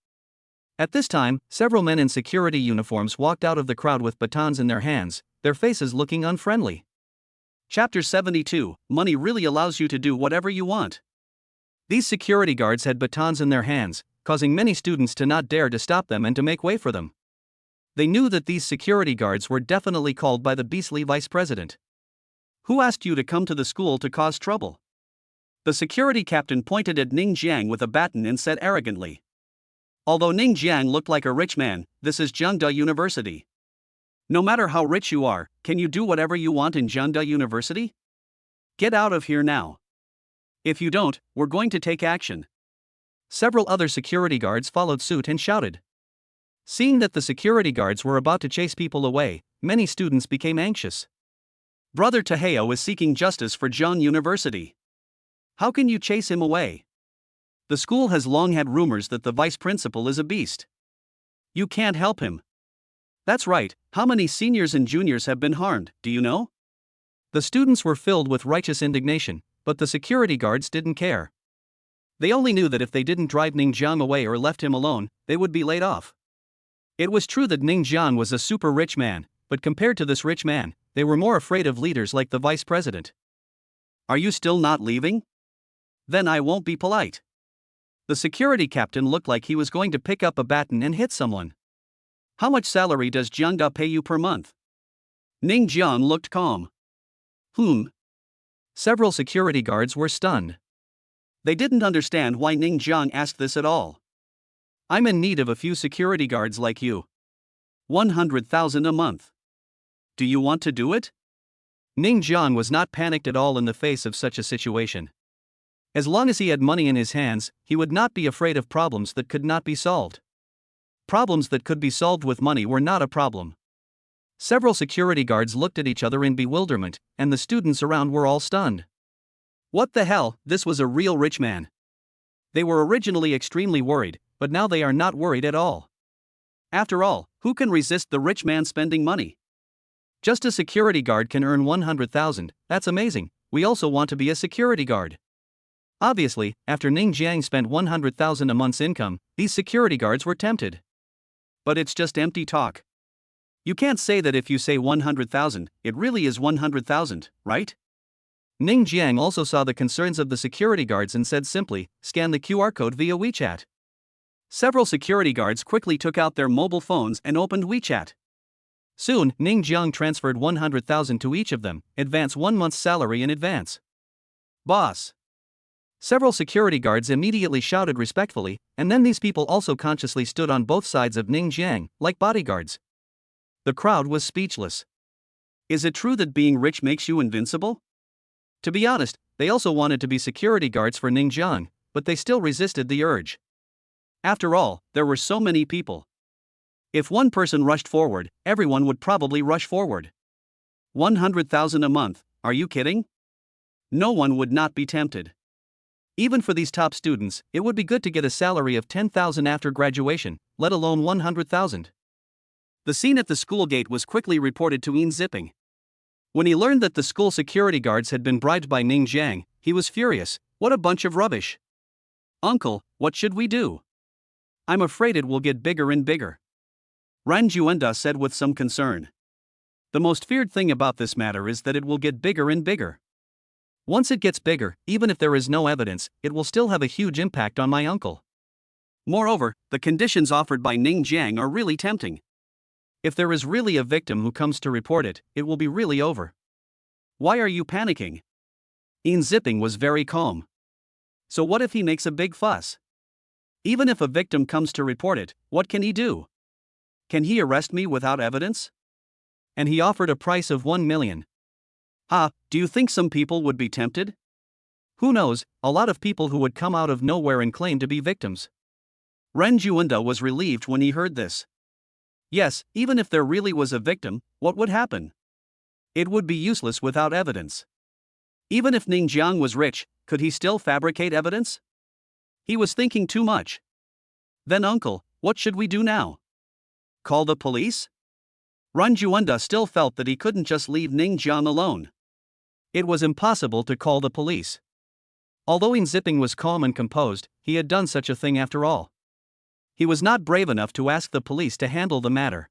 At this time, several men in security uniforms walked out of the crowd with batons in their hands, their faces looking unfriendly. Chapter 72, Money really allows you to do whatever you want. These security guards had batons in their hands, causing many students to not dare to stop them and to make way for them. They knew that these security guards were definitely called by the beastly vice president. Who asked you to come to the school to cause trouble? The security captain pointed at Ning Jiang with a baton and said arrogantly. Although Ning Jiang looked like a rich man, this is Jeonda University. No matter how rich you are, can you do whatever you want in Jeonda University? Get out of here now. If you don't, we're going to take action. Several other security guards followed suit and shouted. Seeing that the security guards were about to chase people away, many students became anxious. Brother Taheo is seeking justice for Jeon University. How can you chase him away? The school has long had rumors that the vice principal is a beast. You can't help him. That's right, how many seniors and juniors have been harmed, do you know? The students were filled with righteous indignation, but the security guards didn't care. They only knew that if they didn't drive Ning Jiang away or left him alone, they would be laid off. It was true that Ning Jiang was a super rich man, but compared to this rich man, they were more afraid of leaders like the vice president. Are you still not leaving? Then I won't be polite. The security captain looked like he was going to pick up a baton and hit someone. How much salary does Jeonda pay you per month? Ning Jiang looked calm. Several security guards were stunned. They didn't understand why Ning Jiang asked this at all. I'm in need of a few security guards like you. 100,000 a month. Do you want to do it? Ning Jiang was not panicked at all in the face of such a situation. As long as he had money in his hands, he would not be afraid of problems that could not be solved. Problems that could be solved with money were not a problem. Several security guards looked at each other in bewilderment, and the students around were all stunned. What the hell, this was a real rich man. They were originally extremely worried, but now they are not worried at all. After all, who can resist the rich man spending money? Just a security guard can earn 100,000, that's amazing, we also want to be a security guard. Obviously, after Ning Jiang spent 100,000 a month's income, these security guards were tempted. But it's just empty talk. You can't say that if you say 100,000, it really is 100,000, right? Ning Jiang also saw the concerns of the security guards and said simply, scan the QR code via WeChat. Several security guards quickly took out their mobile phones and opened WeChat. Soon, Ning Jiang transferred 100,000 to each of them, advance 1 month's salary in advance. Boss. Several security guards immediately shouted respectfully, and then these people also consciously stood on both sides of Ning Jiang, like bodyguards. The crowd was speechless. Is it true that being rich makes you invincible? To be honest, they also wanted to be security guards for Ning Jiang, but they still resisted the urge. After all, there were so many people. If one person rushed forward, everyone would probably rush forward. 100,000 a month, are you kidding? No one would not be tempted. Even for these top students, it would be good to get a salary of 10,000 after graduation, let alone 100,000. The scene at the school gate was quickly reported to Ian Zipping. When he learned that the school security guards had been bribed by Ning Jiang, he was furious. What a bunch of rubbish. Uncle, what should we do? I'm afraid it will get bigger and bigger, Ran Juanda said with some concern. The most feared thing about this matter is that it will get bigger and bigger. Once it gets bigger, even if there is no evidence, it will still have a huge impact on my uncle. Moreover, the conditions offered by Ning Jiang are really tempting. If there is really a victim who comes to report it, it will be really over. Why are you panicking? Yin Zipping was very calm. So what if he makes a big fuss? Even if a victim comes to report it, what can he do? Can he arrest me without evidence? And he offered a price of 1 million. Do you think some people would be tempted? Who knows, a lot of people who would come out of nowhere and claim to be victims. Ren Juanda was relieved when he heard this. Yes, even if there really was a victim, what would happen? It would be useless without evidence. Even if Ning Jiang was rich, could he still fabricate evidence? He was thinking too much. Then uncle, what should we do now? Call the police? Ran Juanda still felt that he couldn't just leave Ning Jiang alone. It was impossible to call the police. Although Yin Zipping was calm and composed, he had done such a thing after all. He was not brave enough to ask the police to handle the matter.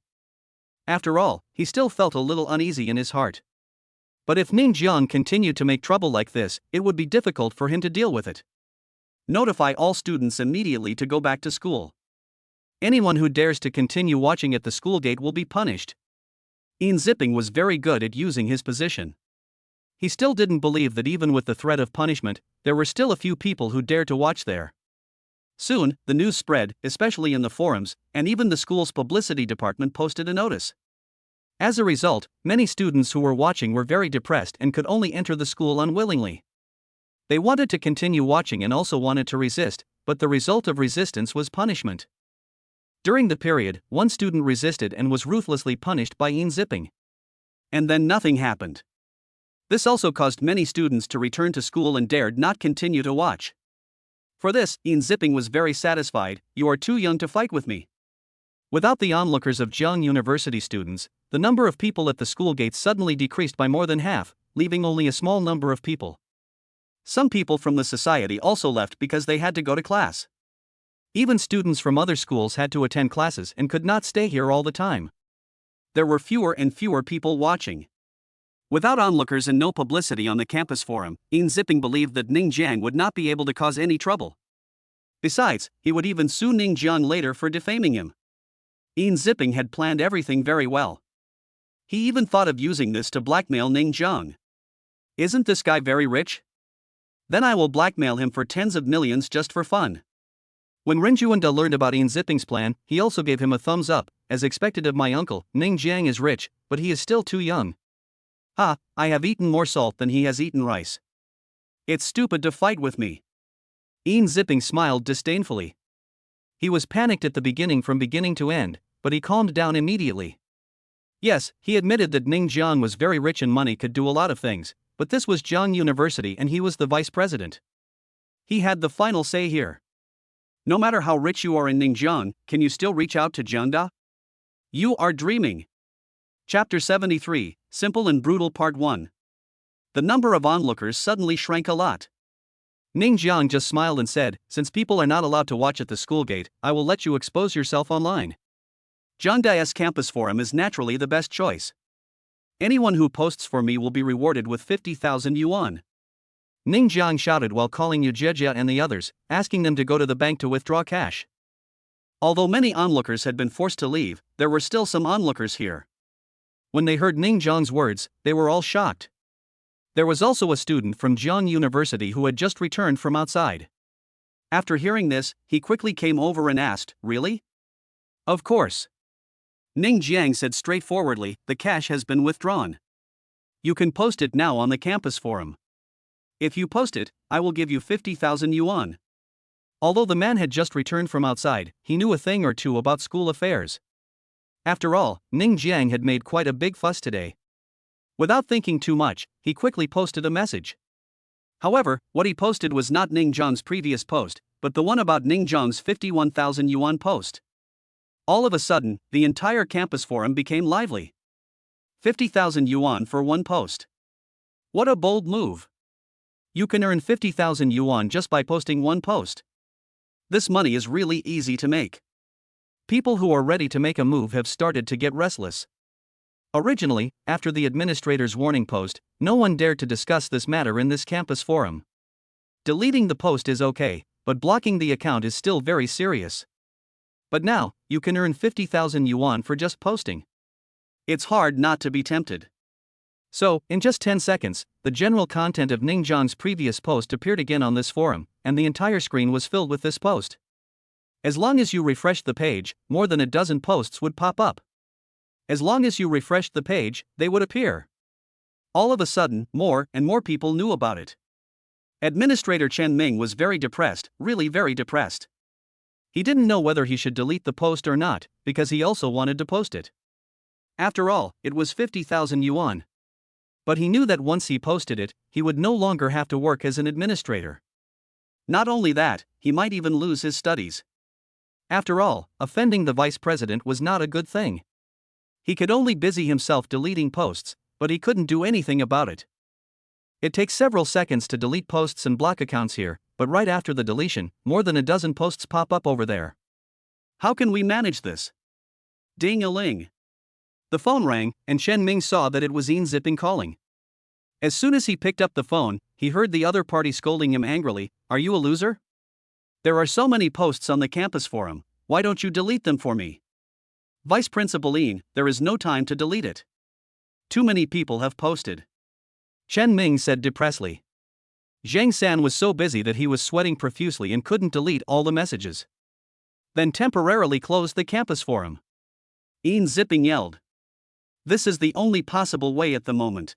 After all, he still felt a little uneasy in his heart. But if Ning Jiang continued to make trouble like this, it would be difficult for him to deal with it. Notify all students immediately to go back to school. Anyone who dares to continue watching at the school gate will be punished. Yin Zipping was very good at using his position. He still didn't believe that even with the threat of punishment, there were still a few people who dared to watch there. Soon, the news spread, especially in the forums, and even the school's publicity department posted a notice. As a result, many students who were watching were very depressed and could only enter the school unwillingly. They wanted to continue watching and also wanted to resist, but the result of resistance was punishment. During the period, one student resisted and was ruthlessly punished by Yin Zipping. And then nothing happened. This also caused many students to return to school and dared not continue to watch. For this, Yin Zipping was very satisfied. You are too young to fight with me. Without the onlookers of Jiang University students, the number of people at the school gates suddenly decreased by more than half, leaving only a small number of people. Some people from the society also left because they had to go to class. Even students from other schools had to attend classes and could not stay here all the time. There were fewer and fewer people watching. Without onlookers and no publicity on the campus forum, Yin Zipping believed that Ning Jiang would not be able to cause any trouble. Besides, he would even sue Ning Jiang later for defaming him. Yin Zipping had planned everything very well. He even thought of using this to blackmail Ning Jiang. Isn't this guy very rich? Then I will blackmail him for tens of millions just for fun. When Ren Juanda learned about Yin Zipping's plan, he also gave him a thumbs up. As expected of my uncle, Ning Jiang is rich, but he is still too young. I have eaten more salt than he has eaten rice. It's stupid to fight with me. Yin Zipping smiled disdainfully. He was panicked at the beginning from beginning to end, but he calmed down immediately. Yes, he admitted that Ning Jiang was very rich and money could do a lot of things, but this was Jiang University and he was the vice president. He had the final say here. No matter how rich you are in Ning Jiang, can you still reach out to Jiangda? You are dreaming. Chapter 73, Simple and Brutal Part 1. The number of onlookers suddenly shrank a lot. Ning Jiang just smiled and said, since people are not allowed to watch at the school gate, I will let you expose yourself online. Jiangda's campus forum is naturally the best choice. Anyone who posts for me will be rewarded with 50,000 yuan. Ning Jiang shouted while calling Yu Jejia and the others, asking them to go to the bank to withdraw cash. Although many onlookers had been forced to leave, there were still some onlookers here. When they heard Ning Jiang's words, they were all shocked. There was also a student from Jiang University who had just returned from outside. After hearing this, he quickly came over and asked, really? Of course. Ning Jiang said straightforwardly, the cash has been withdrawn. You can post it now on the campus forum. If you post it, I will give you 50,000 yuan. Although the man had just returned from outside, he knew a thing or two about school affairs. After all, Ning Jiang had made quite a big fuss today. Without thinking too much, he quickly posted a message. However, what he posted was not Ning Jiang's previous post, but the one about Ning Jiang's 51,000 yuan post. All of a sudden, the entire campus forum became lively. 50,000 yuan for one post. What a bold move. You can earn 50,000 yuan just by posting one post. This money is really easy to make. People who are ready to make a move have started to get restless. Originally, after the administrator's warning post, no one dared to discuss this matter in this campus forum. Deleting the post is okay, but blocking the account is still very serious. But now, you can earn 50,000 yuan for just posting. It's hard not to be tempted. So, in just 10 seconds, the general content of Ning Zhang's previous post appeared again on this forum, and the entire screen was filled with this post. As long as you refreshed the page, more than a dozen posts would pop up. As long as you refreshed the page, they would appear. All of a sudden, more and more people knew about it. Administrator Chen Ming was very depressed, really very depressed. He didn't know whether he should delete the post or not, because he also wanted to post it. After all, it was 50,000 yuan. But he knew that once he posted it, he would no longer have to work as an administrator. Not only that, he might even lose his studies. After all, offending the vice president was not a good thing. He could only busy himself deleting posts, but he couldn't do anything about it. It takes several seconds to delete posts and block accounts here, but right after the deletion, more than a dozen posts pop up over there. How can we manage this? Ding-a-ling. The phone rang, and Chen Ming saw that it was Yin Zipping calling. As soon as he picked up the phone, he heard the other party scolding him angrily, "Are you a loser? There are so many posts on the campus forum, why don't you delete them for me? Vice Principal Yin, there is no time to delete it. Too many people have posted." Chen Ming said depressedly. Zhang San was so busy that he was sweating profusely and couldn't delete all the messages. Then temporarily closed the campus forum. Yin Zipping yelled. "This is the only possible way at the moment."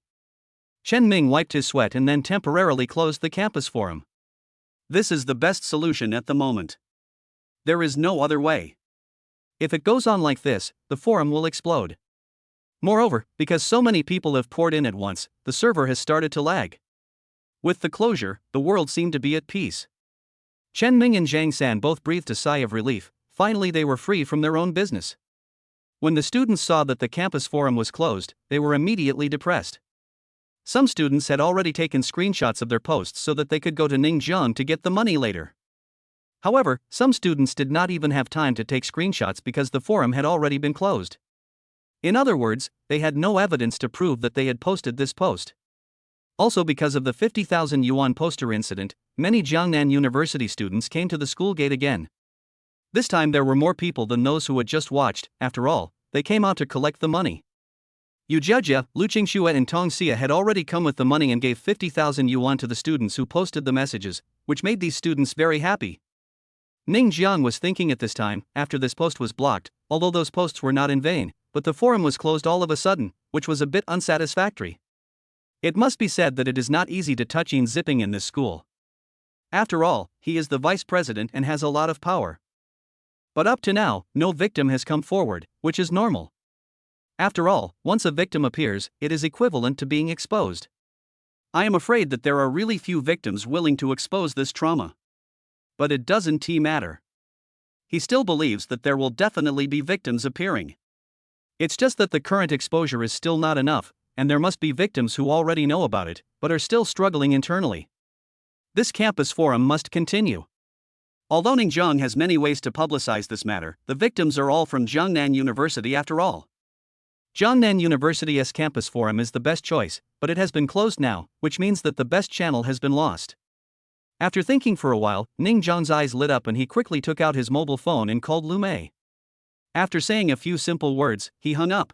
Chen Ming wiped his sweat and then temporarily closed the campus forum. This is the best solution at the moment. There is no other way. If it goes on like this, the forum will explode. Moreover, because so many people have poured in at once, the server has started to lag. With the closure, the world seemed to be at peace. Chen Ming and Zhang San both breathed a sigh of relief, finally they were free from their own business. When the students saw that the campus forum was closed, they were immediately depressed. Some students had already taken screenshots of their posts so that they could go to Ningjiang to get the money later. However, some students did not even have time to take screenshots because the forum had already been closed. In other words, they had no evidence to prove that they had posted this post. Also, because of the 50,000 yuan poster incident, many Jiangnan University students came to the school gate again. This time there were more people than those who had just watched. After all, they came out to collect the money. Yu Jiajia, Lu Qingxue and Tong Xia had already come with the money and gave 50,000 yuan to the students who posted the messages, which made these students very happy. Ning Jiang was thinking at this time, after this post was blocked, although those posts were not in vain, but the forum was closed all of a sudden, which was a bit unsatisfactory. It must be said that it is not easy to touch Yin Zipping in this school. After all, he is the vice president and has a lot of power. But up to now, no victim has come forward, which is normal. After all, once a victim appears, it is equivalent to being exposed. I am afraid that there are really few victims willing to expose this trauma. But it doesn't matter. He still believes that there will definitely be victims appearing. It's just that the current exposure is still not enough, and there must be victims who already know about it, but are still struggling internally. This campus forum must continue. Although Ningjiang has many ways to publicize this matter, the victims are all from Jiangnan University after all. Jiangnan University's campus forum is the best choice, but it has been closed now, which means that the best channel has been lost. After thinking for a while, Ning Zhang's eyes lit up and he quickly took out his mobile phone and called Lu Mei. After saying a few simple words, he hung up.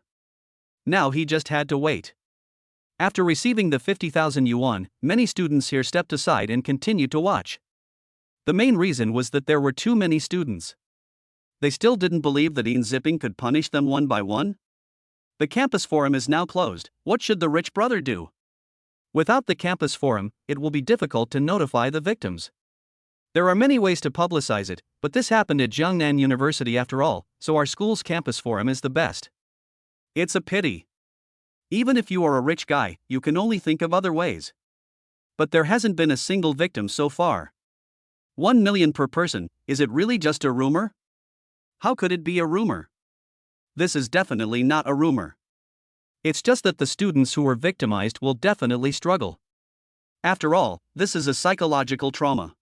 Now he just had to wait. After receiving the 50,000 yuan, many students here stepped aside and continued to watch. The main reason was that there were too many students. They still didn't believe that Yin Zipping could punish them one by one. The campus forum is now closed. What should the rich brother do? Without the campus forum, it will be difficult to notify the victims. There are many ways to publicize it, but this happened at Jiangnan University after all, so our school's campus forum is the best. It's a pity. Even if you are a rich guy, you can only think of other ways. But there hasn't been a single victim so far. 1 million per person, is it really just a rumor? How could it be a rumor? This is definitely not a rumor. It's just that the students who were victimized will definitely struggle. After all, this is a psychological trauma.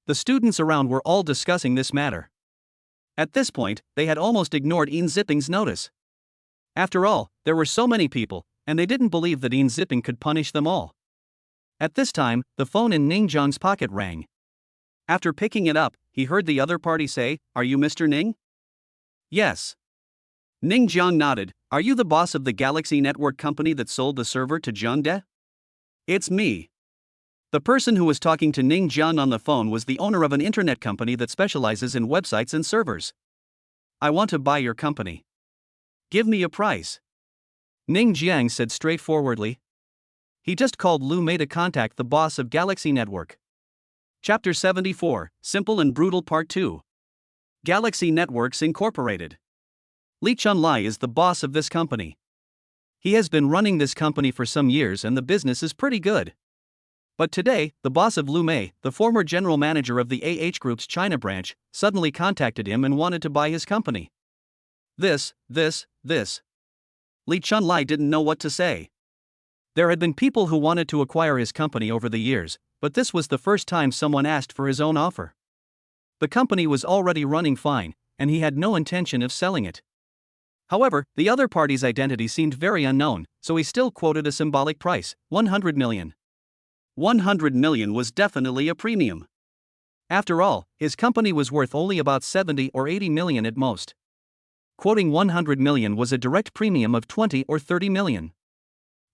The students around were all discussing this matter. At this point, they had almost ignored Ian Zipping's notice. After all, there were so many people, and they didn't believe that Ian Zipping could punish them all. At this time, the phone in Ning Jiang's pocket rang. After picking it up, he heard the other party say, "Are you Mr. Ning?" "Yes." Ning Jiang nodded. "Are you the boss of the Galaxy Network company that sold the server to Jiangde?" "It's me." The person who was talking to Ning Jiang on the phone was the owner of an internet company that specializes in websites and servers. "I want to buy your company. Give me a price." Ning Jiang said straightforwardly. He just called Lu Mei to contact the boss of Galaxy Network. Chapter 74, Simple and Brutal Part 2. Galaxy Networks Incorporated. Li Chunlai is the boss of this company. He has been running this company for some years and the business is pretty good. But today, the boss of Lu Mei, the former general manager of the AH Group's China branch, suddenly contacted him and wanted to buy his company. This. Li Chunlai didn't know what to say. There had been people who wanted to acquire his company over the years, but this was the first time someone asked for his own offer. The company was already running fine, and he had no intention of selling it. However, the other party's identity seemed very unknown, so he still quoted a symbolic price, 100 million. 100 million was definitely a premium. After all, his company was worth only about 70 or 80 million at most. Quoting 100 million was a direct premium of 20 or 30 million.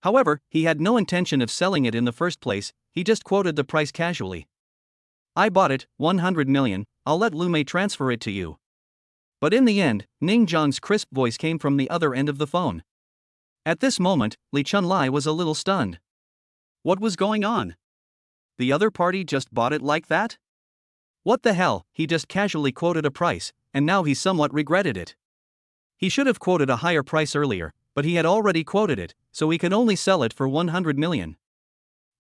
However, he had no intention of selling it in the first place, he just quoted the price casually. "I bought it, 100 million, I'll let Lu Mei transfer it to you." But in the end, Ning Jiang's crisp voice came from the other end of the phone. At this moment, Li Chunlai was a little stunned. What was going on? The other party just bought it like that? What the hell, he just casually quoted a price, and now he somewhat regretted it. He should have quoted a higher price earlier, but he had already quoted it, so he could only sell it for 100 million.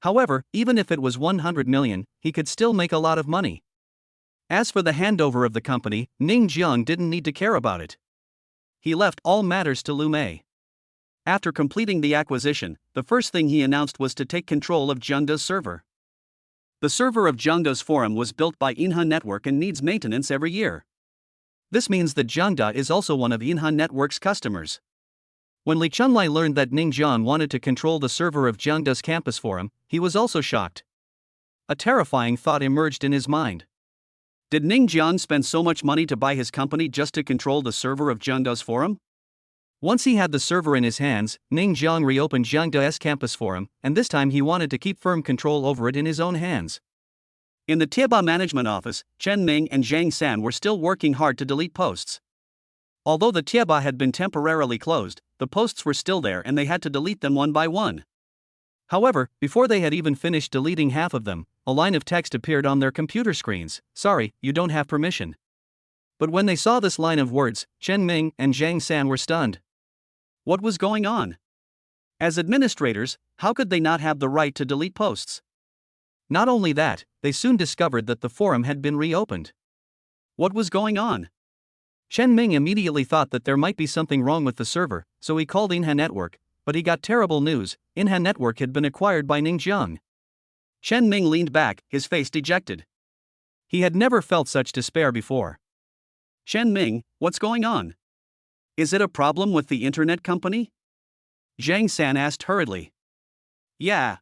However, even if it was 100 million, he could still make a lot of money. As for the handover of the company, Ning Jiang didn't need to care about it. He left all matters to Lu Mei. After completing the acquisition, the first thing he announced was to take control of Jiangda's server. The server of Jiangda's forum was built by Inha Network and needs maintenance every year. This means that Jiangda is also one of Inha Network's customers. When Li Chunlai learned that Ning Jiang wanted to control the server of Jiangda's campus forum, he was also shocked. A terrifying thought emerged in his mind. Did Ning Jiang spend so much money to buy his company just to control the server of Jiangda's forum? Once he had the server in his hands, Ning Jiang reopened Jiangda's campus forum, and this time he wanted to keep firm control over it in his own hands. In the Tieba management office, Chen Ming and Zhang San were still working hard to delete posts. Although the Tieba had been temporarily closed, the posts were still there and they had to delete them one by one. However, before they had even finished deleting half of them, a line of text appeared on their computer screens: "Sorry, you don't have permission." But when they saw this line of words, Chen Ming and Zhang San were stunned. What was going on? As administrators, how could they not have the right to delete posts? Not only that, they soon discovered that the forum had been reopened. What was going on? Chen Ming immediately thought that there might be something wrong with the server, so he called Inha Network, but he got terrible news: Inha Network had been acquired by Ning Jiang. Chen Ming leaned back, his face dejected. He had never felt such despair before. "Chen Ming, what's going on? Is it a problem with the internet company?" Zhang San asked hurriedly. "Yeah."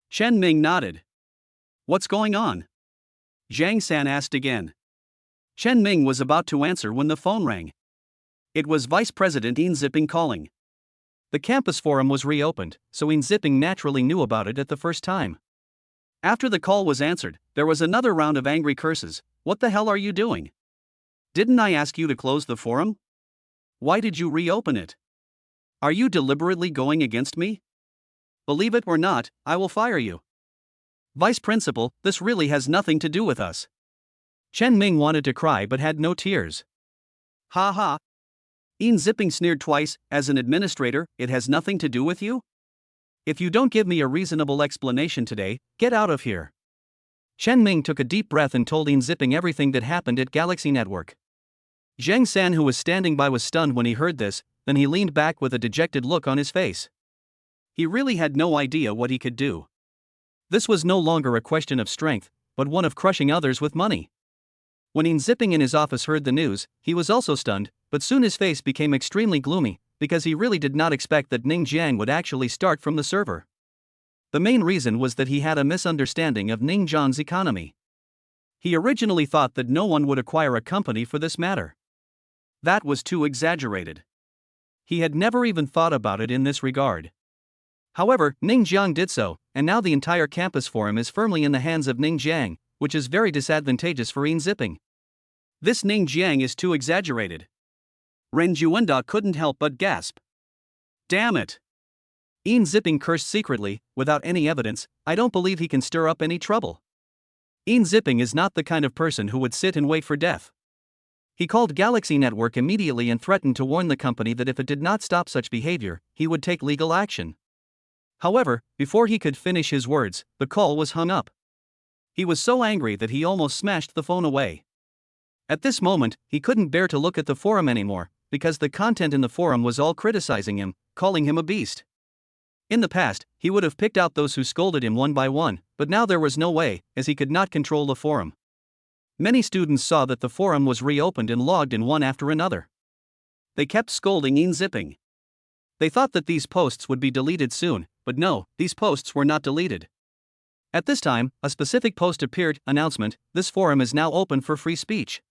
Chen Ming nodded. "What's going on?" Zhang San asked again. Chen Ming was about to answer when the phone rang. It was Vice President Ian Zipping calling. The campus forum was reopened, so Ian Zipping naturally knew about it at the first time. After the call was answered, there was another round of angry curses. "What the hell are you doing? Didn't I ask you to close the forum? Why did you reopen it? Are you deliberately going against me? Believe it or not, I will fire you. Vice Principal, this really has nothing to do with us." Chen Ming wanted to cry but had no tears. "Ha ha." Ian Zipping sneered twice. "As an administrator, it has nothing to do with you? If you don't give me a reasonable explanation today, get out of here." Chen Ming took a deep breath and told Ian Zipping everything that happened at Galaxy Network. Zhang San, who was standing by, was stunned when he heard this, then he leaned back with a dejected look on his face. He really had no idea what he could do. This was no longer a question of strength, but one of crushing others with money. When Ian Zipping in his office heard the news, he was also stunned, but soon his face became extremely gloomy, because he really did not expect that Ning Jiang would actually start from the server. The main reason was that he had a misunderstanding of Ning Jiang's economy. He originally thought that no one would acquire a company for this matter. That was too exaggerated. He had never even thought about it in this regard. However, Ning Jiang did so, and now the entire campus forum is firmly in the hands of Ning Jiang, which is very disadvantageous for Ian Zipping. This Ning Jiang is too exaggerated. Ren Juanda couldn't help but gasp. Damn it! Ian Zipping cursed secretly, without any evidence. I don't believe he can stir up any trouble. Ian Zipping is not the kind of person who would sit and wait for death. He called Galaxy Network immediately and threatened to warn the company that if it did not stop such behavior, he would take legal action. However, before he could finish his words, the call was hung up. He was so angry that he almost smashed the phone away. At this moment, he couldn't bear to look at the forum anymore, because the content in the forum was all criticizing him, calling him a beast. In the past, he would have picked out those who scolded him one by one, but now there was no way, as he could not control the forum. Many students saw that the forum was reopened and logged in one after another. They kept scolding Ian Zipping. They thought that these posts would be deleted soon, but no, these posts were not deleted. At this time, a specific post appeared, announcement, this forum is now open for free speech.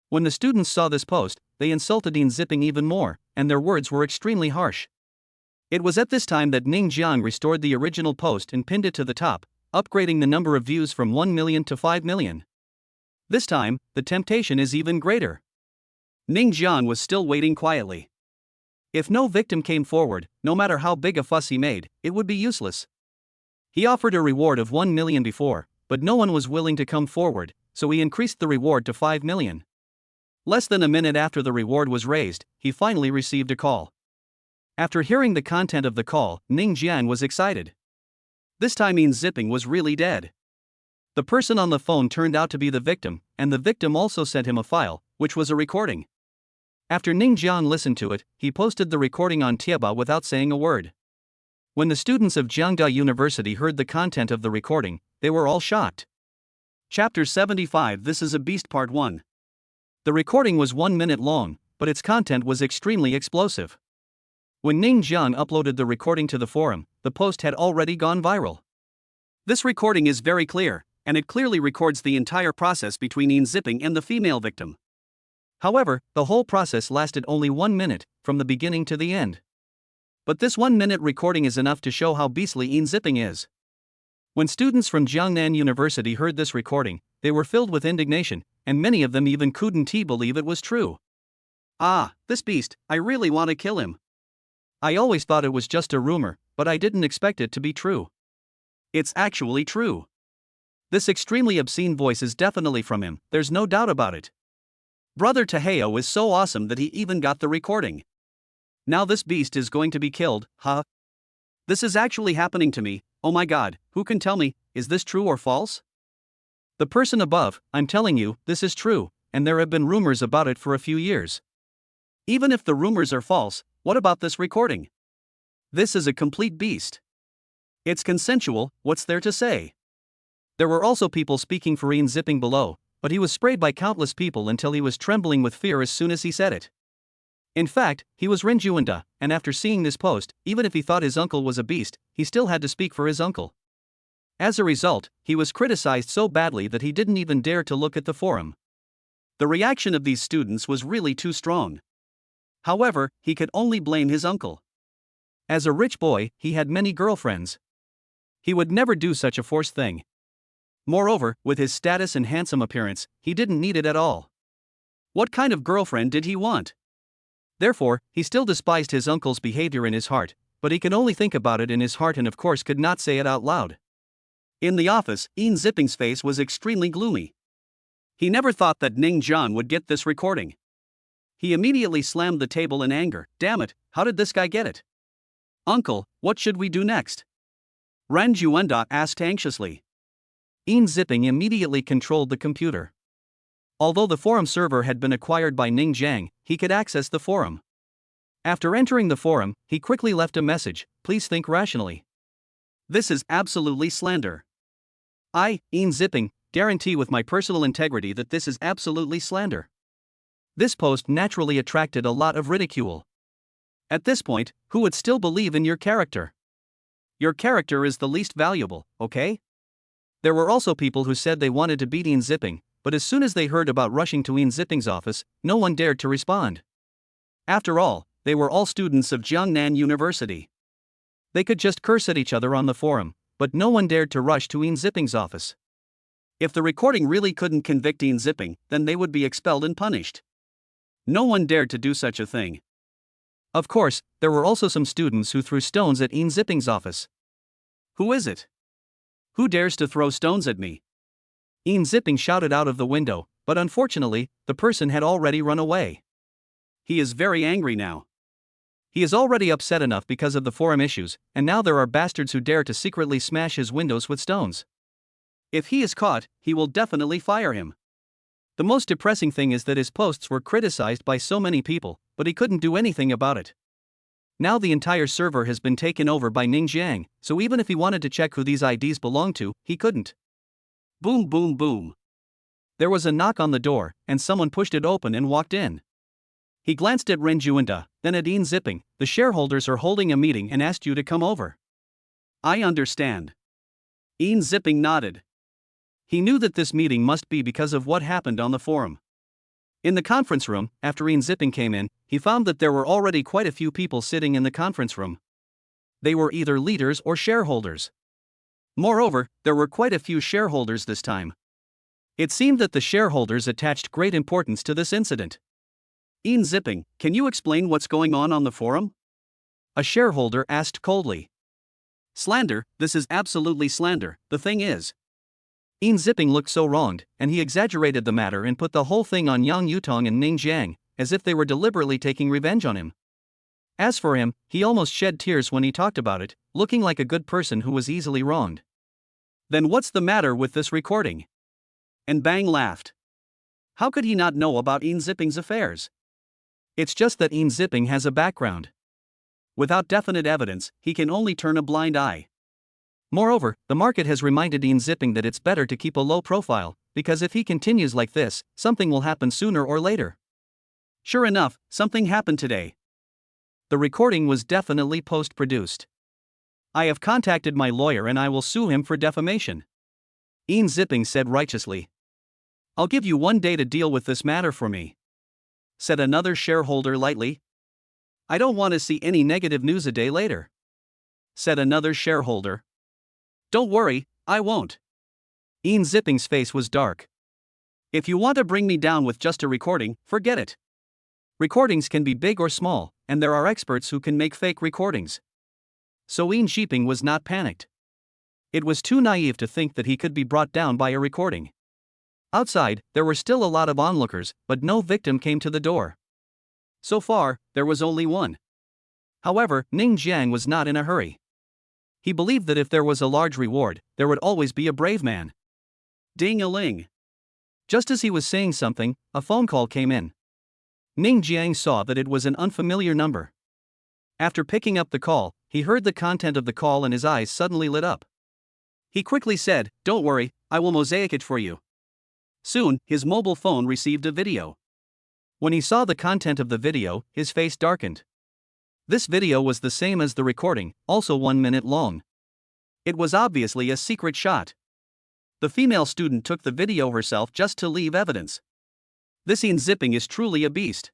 When the students saw this post, they insulted Ian Zipping even more, and their words were extremely harsh. It was at this time that Ning Jiang restored the original post and pinned it to the top, upgrading the number of views from 1 million to 5 million. This time, the temptation is even greater. Ning Jiang was still waiting quietly. If no victim came forward, no matter how big a fuss he made, it would be useless. He offered a reward of 1 million before, but no one was willing to come forward, so he increased the reward to 5 million. Less than a minute after the reward was raised, he finally received a call. After hearing the content of the call, Ning Jiang was excited. This time Ian Zipping was really dead. The person on the phone turned out to be the victim, and the victim also sent him a file, which was a recording. After Ning Jiang listened to it, he posted the recording on Tieba without saying a word. When the students of Jiangda University heard the content of the recording, they were all shocked. Chapter 75 This is a Beast Part 1. The recording was 1 minute long, but its content was extremely explosive. When Ning Jiang uploaded the recording to the forum, the post had already gone viral. This recording is very clear, and it clearly records the entire process between Ian Zipping and the female victim. However, the whole process lasted only 1 minute, from the beginning to the end. But this 1 minute recording is enough to show how beastly Ian Zipping is. When students from Jiangnan University heard this recording, they were filled with indignation, and many of them even couldn't believe it was true. Ah, this beast, I really want to kill him. I always thought it was just a rumor, but I didn't expect it to be true. It's actually true. This extremely obscene voice is definitely from him, there's no doubt about it. Brother Taheo is so awesome that he even got the recording. Now this beast is going to be killed, huh? This is actually happening to me, oh my god, who can tell me, is this true or false? The person above, I'm telling you, this is true, and there have been rumors about it for a few years. Even if the rumors are false, what about this recording? This is a complete beast. It's consensual, what's there to say? There were also people speaking for Ian Zipping below, but he was sprayed by countless people until he was trembling with fear as soon as he said it. In fact, he was Renjuanda, and after seeing this post, even if he thought his uncle was a beast, he still had to speak for his uncle. As a result, he was criticized so badly that he didn't even dare to look at the forum. The reaction of these students was really too strong. However, he could only blame his uncle. As a rich boy, he had many girlfriends. He would never do such a forced thing. Moreover, with his status and handsome appearance, he didn't need it at all. What kind of girlfriend did he want? Therefore, he still despised his uncle's behavior in his heart, but he could only think about it in his heart and of course could not say it out loud. In the office, Ian Zipping's face was extremely gloomy. He never thought that Ning Jiang would get this recording. He immediately slammed the table in anger. Damn it, how did this guy get it? Uncle, what should we do next? Ran Juanda asked anxiously. Ian Zipping immediately controlled the computer. Although the forum server had been acquired by Ning Jiang, he could access the forum. After entering the forum, he quickly left a message, please think rationally. This is absolutely slander. I, Ian Zipping, guarantee with my personal integrity that this is absolutely slander. This post naturally attracted a lot of ridicule. At this point, who would still believe in your character? Your character is the least valuable, okay? There were also people who said they wanted to beat Ian Zipping, but as soon as they heard about rushing to Ian Zipping's office, no one dared to respond. After all, they were all students of Jiangnan University. They could just curse at each other on the forum, but no one dared to rush to Ian Zipping's office. If the recording really couldn't convict Ian Zipping, then they would be expelled and punished. No one dared to do such a thing. Of course, there were also some students who threw stones at Ian Zipping's office. Who is it? Who dares to throw stones at me? Ian Zipping shouted out of the window, but unfortunately, the person had already run away. He is very angry now. He is already upset enough because of the forum issues, and now there are bastards who dare to secretly smash his windows with stones. If he is caught, he will definitely fire him. The most depressing thing is that his posts were criticized by so many people, but he couldn't do anything about it. Now the entire server has been taken over by Ning Jiang, so even if he wanted to check who these IDs belong to, he couldn't. Boom boom boom. There was a knock on the door, and someone pushed it open and walked in. He glanced at Ren Juanda, then at Ian Zipping. The shareholders are holding a meeting and asked you to come over. I understand. Ian Zipping nodded. He knew that this meeting must be because of what happened on the forum. In the conference room, after Ian Zipping came in, he found that there were already quite a few people sitting in the conference room. They were either leaders or shareholders. Moreover, there were quite a few shareholders this time. It seemed that the shareholders attached great importance to this incident. Ian Zipping, can you explain what's going on the forum? A shareholder asked coldly. Slander, this is absolutely slander, the thing is. Ian Zipping looked so wronged, and he exaggerated the matter and put the whole thing on Yang Yutong and Ning Jiang, as if they were deliberately taking revenge on him. As for him, he almost shed tears when he talked about it, looking like a good person who was easily wronged. Then what's the matter with this recording? And Bang laughed. How could he not know about Ian Zipping's affairs? It's just that Ian Zipping has a background. Without definite evidence, he can only turn a blind eye. Moreover, the market has reminded Ian Zipping that it's better to keep a low profile, because if he continues like this, something will happen sooner or later. Sure enough, something happened today. The recording was definitely post-produced. I have contacted my lawyer and I will sue him for defamation. Ian Zipping said righteously. I'll give you 1 day to deal with this matter for me, said another shareholder lightly. I don't want to see any negative news a day later, said another shareholder. Don't worry, I won't. Ian Zipping's face was dark. If you want to bring me down with just a recording, forget it. Recordings can be big or small, and there are experts who can make fake recordings. So Ian Zipping was not panicked. It was too naive to think that he could be brought down by a recording. Outside, there were still a lot of onlookers, but no victim came to the door. So far, there was only one. However, Ning Jiang was not in a hurry. He believed that if there was a large reward, there would always be a brave man. Ding-a-ling. Just as he was saying something, a phone call came in. Ning Jiang saw that it was an unfamiliar number. After picking up the call, he heard the content of the call and his eyes suddenly lit up. He quickly said, "Don't worry, I will mosaic it for you." Soon, his mobile phone received a video. When he saw the content of the video, his face darkened. This video was the same as the recording, also 1 minute long. It was obviously a secret shot. The female student took the video herself just to leave evidence. This Ian Zipping is truly a beast.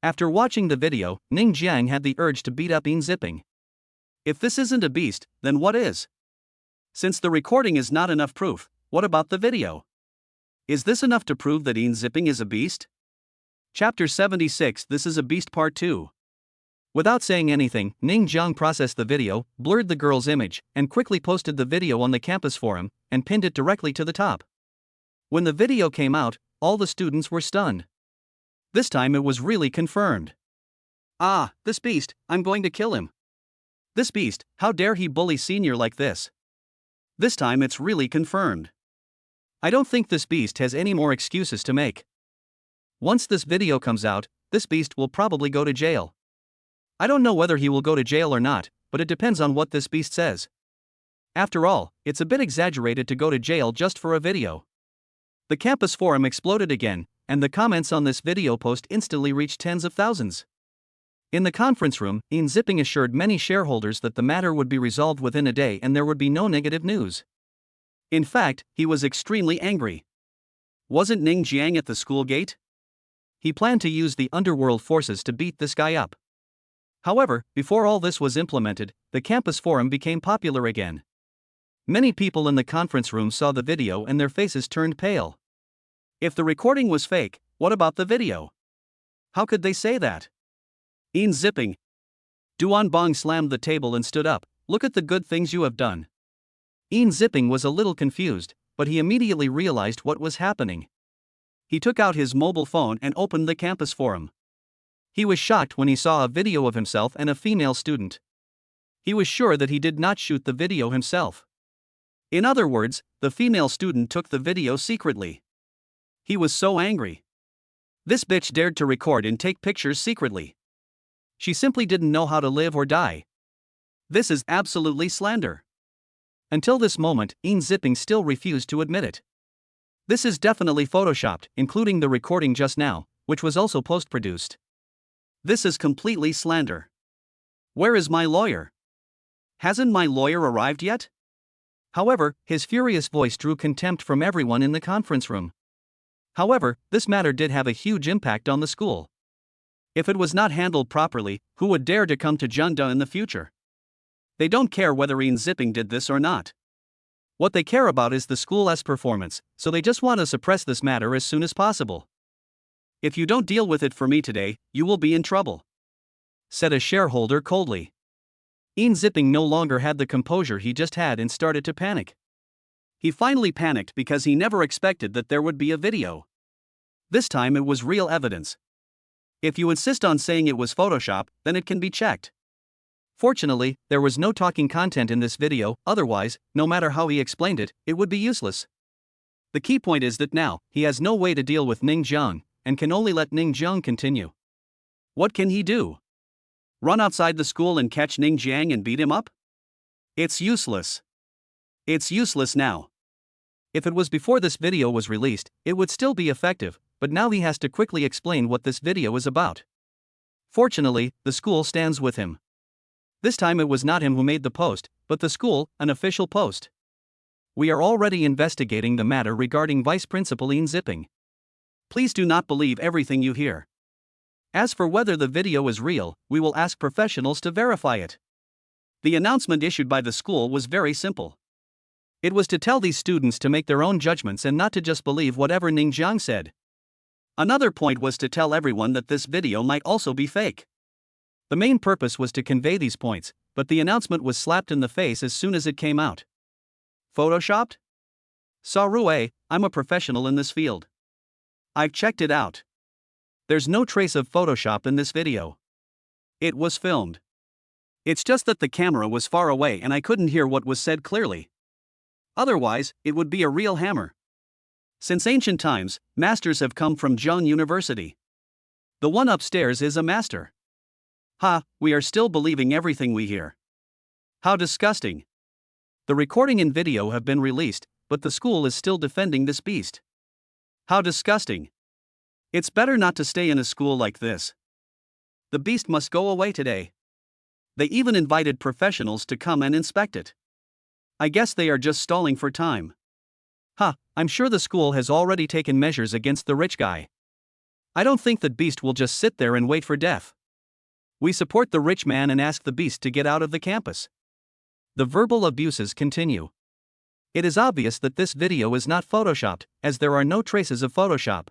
After watching the video, Ning Jiang had the urge to beat up Ian Zipping. If this isn't a beast, then what is? Since the recording is not enough proof, what about the video? Is this enough to prove that Ian Zipping is a beast? Chapter 76 This is a Beast Part 2. Without saying anything, Ning Jiang processed the video, blurred the girl's image, and quickly posted the video on the campus forum, and pinned it directly to the top. When the video came out, all the students were stunned. This time it was really confirmed. Ah, this beast, I'm going to kill him. This beast, how dare he bully senior like this? This time it's really confirmed. I don't think this beast has any more excuses to make. Once this video comes out, this beast will probably go to jail. I don't know whether he will go to jail or not, but it depends on what this beast says. After all, it's a bit exaggerated to go to jail just for a video. The campus forum exploded again, and the comments on this video post instantly reached tens of thousands. In the conference room, Ian Zipping assured many shareholders that the matter would be resolved within a day and there would be no negative news. In fact, he was extremely angry. Wasn't Ning Jiang at the school gate? He planned to use the underworld forces to beat this guy up. However, before all this was implemented, the campus forum became popular again. Many people in the conference room saw the video and their faces turned pale. If the recording was fake, what about the video? How could they say that? Ian Zipping. Duan Bong slammed the table and stood up. Look at the good things you have done. Ian Zipping was a little confused, but he immediately realized what was happening. He took out his mobile phone and opened the campus forum. He was shocked when he saw a video of himself and a female student. He was sure that he did not shoot the video himself. In other words, the female student took the video secretly. He was so angry. This bitch dared to record and take pictures secretly. She simply didn't know how to live or die. This is absolutely slander. Until this moment, Ian Zipping still refused to admit it. This is definitely photoshopped, including the recording just now, which was also post-produced. This is completely slander. Where is my lawyer? Hasn't my lawyer arrived yet? However, his furious voice drew contempt from everyone in the conference room. However, this matter did have a huge impact on the school. If it was not handled properly, who would dare to come to Jiangda in the future? They don't care whether Ian Zipping did this or not. What they care about is the school's performance, so they just want to suppress this matter as soon as possible. If you don't deal with it for me today, you will be in trouble, said a shareholder coldly. Ian Zipping no longer had the composure he just had and started to panic. He finally panicked because he never expected that there would be a video. This time it was real evidence. If you insist on saying it was Photoshop, then it can be checked. Fortunately, there was no talking content in this video, otherwise, no matter how he explained it, it would be useless. The key point is that now, he has no way to deal with Ning Jiang, and can only let Ning Jiang continue. What can he do? Run outside the school and catch Ning Jiang and beat him up? It's useless. It's useless now. If it was before this video was released, it would still be effective, but now he has to quickly explain what this video is about. Fortunately, the school stands with him. This time it was not him who made the post, but the school, an official post. We are already investigating the matter regarding Vice Principal Ian Zipping. Please do not believe everything you hear. As for whether the video is real, we will ask professionals to verify it. The announcement issued by the school was very simple. It was to tell these students to make their own judgments and not to just believe whatever Ning Jiang said. Another point was to tell everyone that this video might also be fake. The main purpose was to convey these points, but the announcement was slapped in the face as soon as it came out. Photoshopped? Sarue, I'm a professional in this field. I've checked it out. There's no trace of Photoshop in this video. It was filmed. It's just that the camera was far away and I couldn't hear what was said clearly. Otherwise, it would be a real hammer. Since ancient times, masters have come from Zheng University. The one upstairs is a master. Ha, we are still believing everything we hear. How disgusting. The recording and video have been released, but the school is still defending this beast. How disgusting. It's better not to stay in a school like this. The beast must go away today. They even invited professionals to come and inspect it. I guess they are just stalling for time. I'm sure the school has already taken measures against the rich guy. I don't think that beast will just sit there and wait for death. We support the rich man and ask the beast to get out of the campus. The verbal abuses continue. It is obvious that this video is not photoshopped, as there are no traces of Photoshop.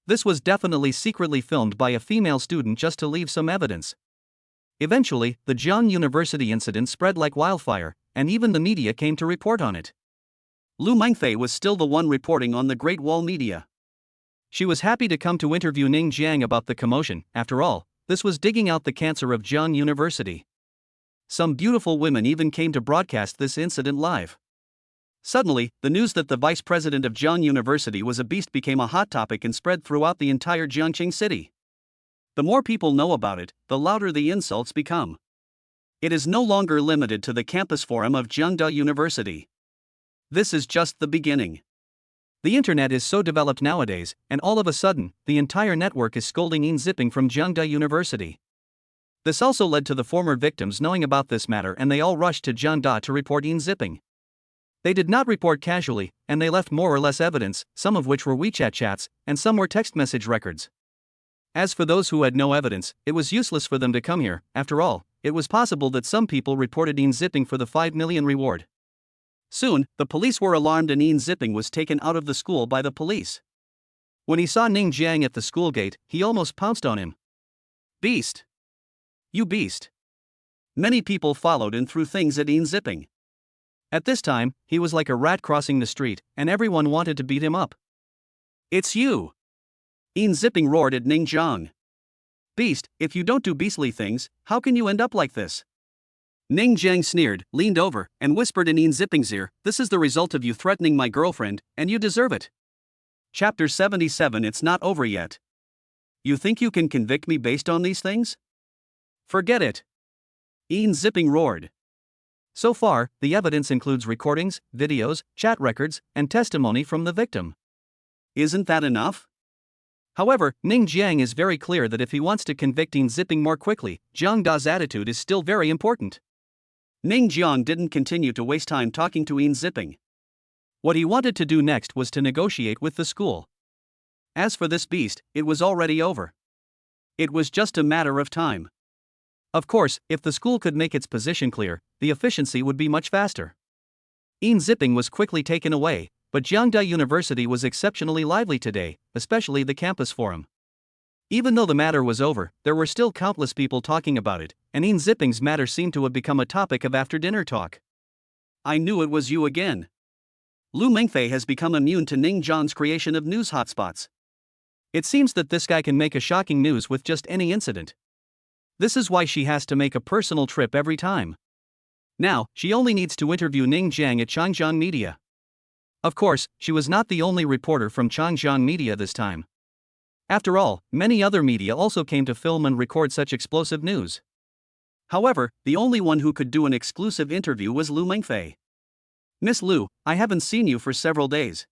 This was definitely secretly filmed by a female student just to leave some evidence. Eventually, the Zheng University incident spread like wildfire, and even the media came to report on it. Lu Mengfei was still the one reporting on the Great Wall media. She was happy to come to interview Ning Jiang about the commotion. After all, this was digging out the cancer of Zheng University. Some beautiful women even came to broadcast this incident live. Suddenly, the news that the vice president of Zheng University was a beast became a hot topic and spread throughout the entire Jiangxing city. The more people know about it, the louder the insults become. It is no longer limited to the campus forum of Jiangda University. This is just the beginning. The internet is so developed nowadays, and all of a sudden, the entire network is scolding Zipping from Jiangda University. This also led to the former victims knowing about this matter, and they all rushed to Jiangda to report Zipping. They did not report casually, and they left more or less evidence, some of which were WeChat chats, and some were text message records. As for those who had no evidence, it was useless for them to come here. After all, it was possible that some people reported Zipping for the 5 million reward. Soon, the police were alarmed and Zipping was taken out of the school by the police. When he saw Ning Jiang at the school gate, he almost pounced on him. "Beast! You beast!" Many people followed and threw things at Zipping. At this time, he was like a rat crossing the street, and everyone wanted to beat him up. "It's you!" Zipping roared at Ning Jiang. "Beast, if you don't do beastly things, how can you end up like this?" Ning Jiang sneered, leaned over, and whispered in Zipping's ear, "This is the result of you threatening my girlfriend, and you deserve it." Chapter 77. It's not over yet. You think you can convict me based on these things? Forget it. Zipping roared. So far, the evidence includes recordings, videos, chat records, and testimony from the victim. Isn't that enough? However, Ning Jiang is very clear that if he wants to convict Zipping more quickly, Jiangda's attitude is still very important. Ning Jiang didn't continue to waste time talking to Zipping. What he wanted to do next was to negotiate with the school. As for this beast, it was already over. It was just a matter of time. Of course, if the school could make its position clear, the efficiency would be much faster. Zipping was quickly taken away, but Jiangda University was exceptionally lively today, especially the campus forum. Even though the matter was over, there were still countless people talking about it, and Zipping's matter seemed to have become a topic of after-dinner talk. "I knew it was you again." Lu Mengfei has become immune to Ning Jiang's creation of news hotspots. It seems that this guy can make a shocking news with just any incident. This is why she has to make a personal trip every time. Now, she only needs to interview Ning Jiang at Changjiang Media. Of course, she was not the only reporter from Changjiang Media this time. After all, many other media also came to film and record such explosive news. However, the only one who could do an exclusive interview was Lu Mengfei. "Miss Lu, I haven't seen you for several days."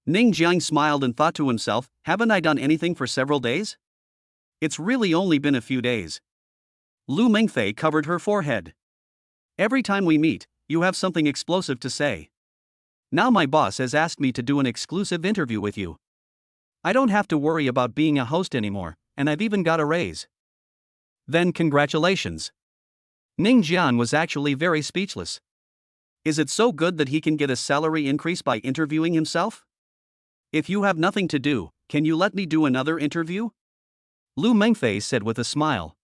Ning Jiang smiled and thought to himself, "Haven't I done anything for several days? It's really only been a few days." Lu Mengfei covered her forehead. "Every time we meet, you have something explosive to say. Now my boss has asked me to do an exclusive interview with you. I don't have to worry about being a host anymore, and I've even got a raise." "Then congratulations." Ning Jiang was actually very speechless. Is it so good that he can get a salary increase by interviewing himself? "If you have nothing to do, can you let me do another interview?" Lu Mengfei said with a smile.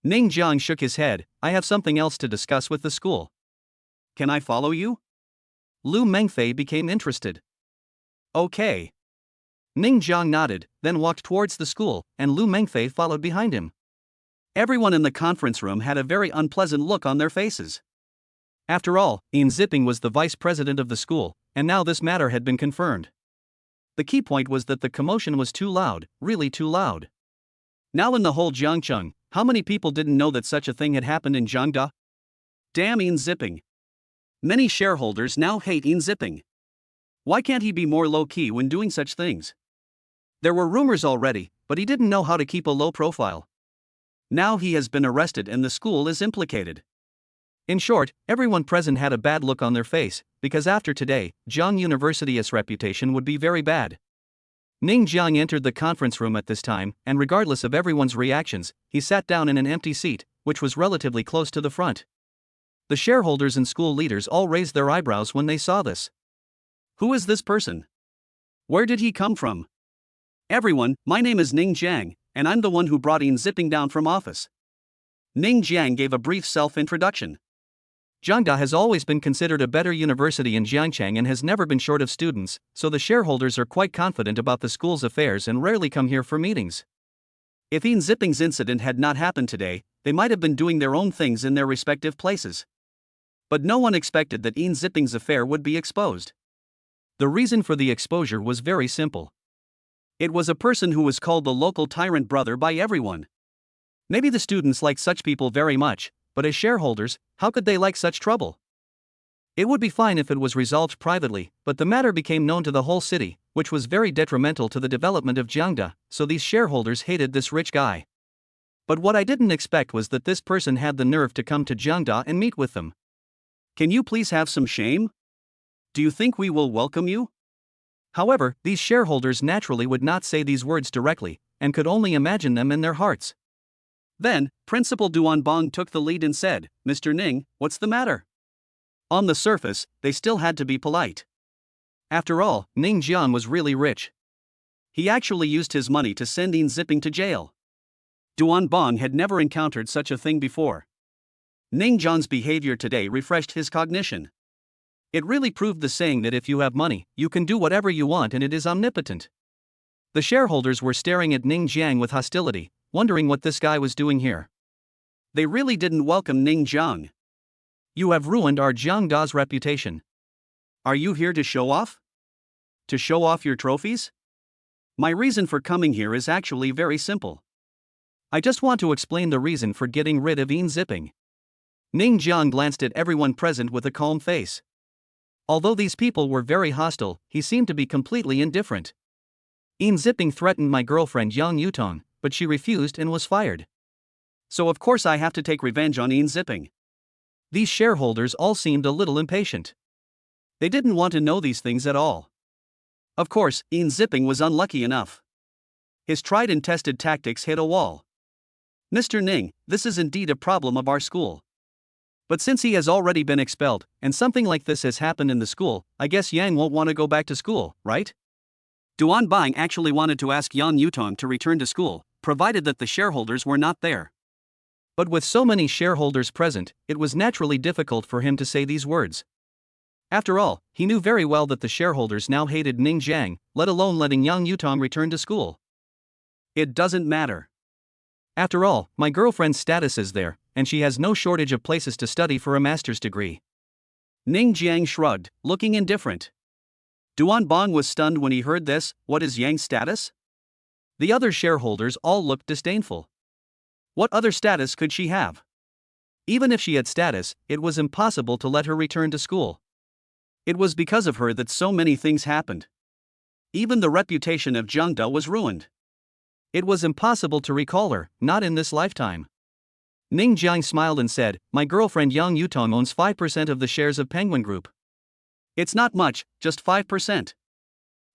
Ning Jiang shook his head. "I have something else to discuss with the school." "Can I follow you?" Lu Mengfei became interested. "Okay." Ning Jiang nodded, then walked towards the school, and Lu Mengfei followed behind him. Everyone in the conference room had a very unpleasant look on their faces. After all, Zipping was the vice president of the school, and now this matter had been confirmed. The key point was that the commotion was too loud, really too loud. Now in the whole Jiangcheng, how many people didn't know that such a thing had happened in Jiangda? Damn Zipping. Many shareholders now hate Zipping. Why can't he be more low-key when doing such things? There were rumors already, but he didn't know how to keep a low profile. Now he has been arrested and the school is implicated. In short, everyone present had a bad look on their face, because after today, Jiang University's reputation would be very bad. Ning Jiang entered the conference room at this time, and regardless of everyone's reactions, he sat down in an empty seat, which was relatively close to the front. The shareholders and school leaders all raised their eyebrows when they saw this. Who is this person? Where did he come from? Everyone, my name is Ning Jiang, and I'm the one who brought Zipping down from office. Ning Jiang gave a brief self-introduction. Jiangda has always been considered a better university in Jiangcheng and has never been short of students, so the shareholders are quite confident about the school's affairs and rarely come here for meetings. If Zipping's incident had not happened today, they might have been doing their own things in their respective places. But no one expected that Zipping's affair would be exposed. The reason for the exposure was very simple. It was a person who was called the local tyrant brother by everyone. Maybe the students like such people very much, but as shareholders, how could they like such trouble? It would be fine if it was resolved privately, but the matter became known to the whole city, which was very detrimental to the development of Jiangda, so these shareholders hated this rich guy. But what I didn't expect was that this person had the nerve to come to Jiangda and meet with them. Can you please have some shame? Do you think we will welcome you? However, these shareholders naturally would not say these words directly, and could only imagine them in their hearts. Then, Principal Duanbong took the lead and said, "Mr. Ning, what's the matter?" On the surface, they still had to be polite. After all, Ning Jian was really rich. He actually used his money to send Yin Zipping to jail. Duanbong had never encountered such a thing before. Ning Jian's behavior today refreshed his cognition. It really proved the saying that if you have money, you can do whatever you want and it is omnipotent. The shareholders were staring at Ning Jiang with hostility, wondering what this guy was doing here. They really didn't welcome Ning Jiang. "You have ruined our Jiangda's reputation. Are you here to show off? To show off your trophies? My reason for coming here is actually very simple. I just want to explain the reason for getting rid of Yin Zipping." Ning Jiang glanced at everyone present with a calm face. Although these people were very hostile, he seemed to be completely indifferent. "Yin Zipping threatened my girlfriend Yang Yutong, but she refused and was fired. So of course I have to take revenge on Yin Zipping." These shareholders all seemed a little impatient. They didn't want to know these things at all. Of course, Yin Zipping was unlucky enough. His tried and tested tactics hit a wall. "Mr. Ning, this is indeed a problem of our school. But since he has already been expelled, and something like this has happened in the school, I guess Yang won't want to go back to school, right?" Duanbang actually wanted to ask Yang Yutong to return to school, provided that the shareholders were not there. But with so many shareholders present, it was naturally difficult for him to say these words. After all, he knew very well that the shareholders now hated Ning Jiang, let alone letting Yang Yutong return to school. "It doesn't matter. After all, my girlfriend's status is there, and she has no shortage of places to study for a master's degree." Ning Jiang shrugged, looking indifferent. Duanbong was stunned when he heard this. What is Yang's status? The other shareholders all looked disdainful. What other status could she have? Even if she had status, it was impossible to let her return to school. It was because of her that so many things happened. Even the reputation of Jiangda was ruined. It was impossible to recall her, not in this lifetime. Ning Jiang smiled and said, "My girlfriend Yang Yutong owns 5% of the shares of Penguin Group. It's not much, just 5%.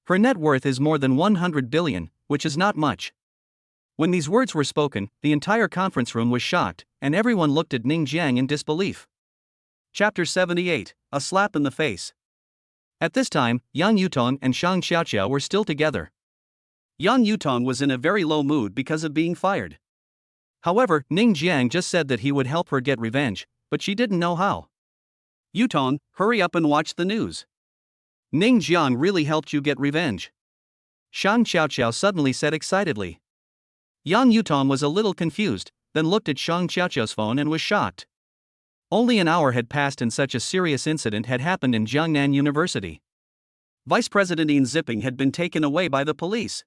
Her net worth is more than 100 billion, which is not much." When these words were spoken, the entire conference room was shocked, and everyone looked at Ning Jiang in disbelief. Chapter 78, A Slap in the Face. At this time, Yang Yutong and Shang Xiaoqiao were still together. Yang Yutong was in a very low mood because of being fired. However, Ning Jiang just said that he would help her get revenge, but she didn't know how. "Yutong, hurry up and watch the news. Ning Jiang really helped you get revenge," Shang Xiaoqiao suddenly said excitedly. Yang Yutong was a little confused, then looked at Shang Xiaoqiao's phone and was shocked. Only an hour had passed and such a serious incident had happened in Jiangnan University. Vice President Yin Zipping had been taken away by the police.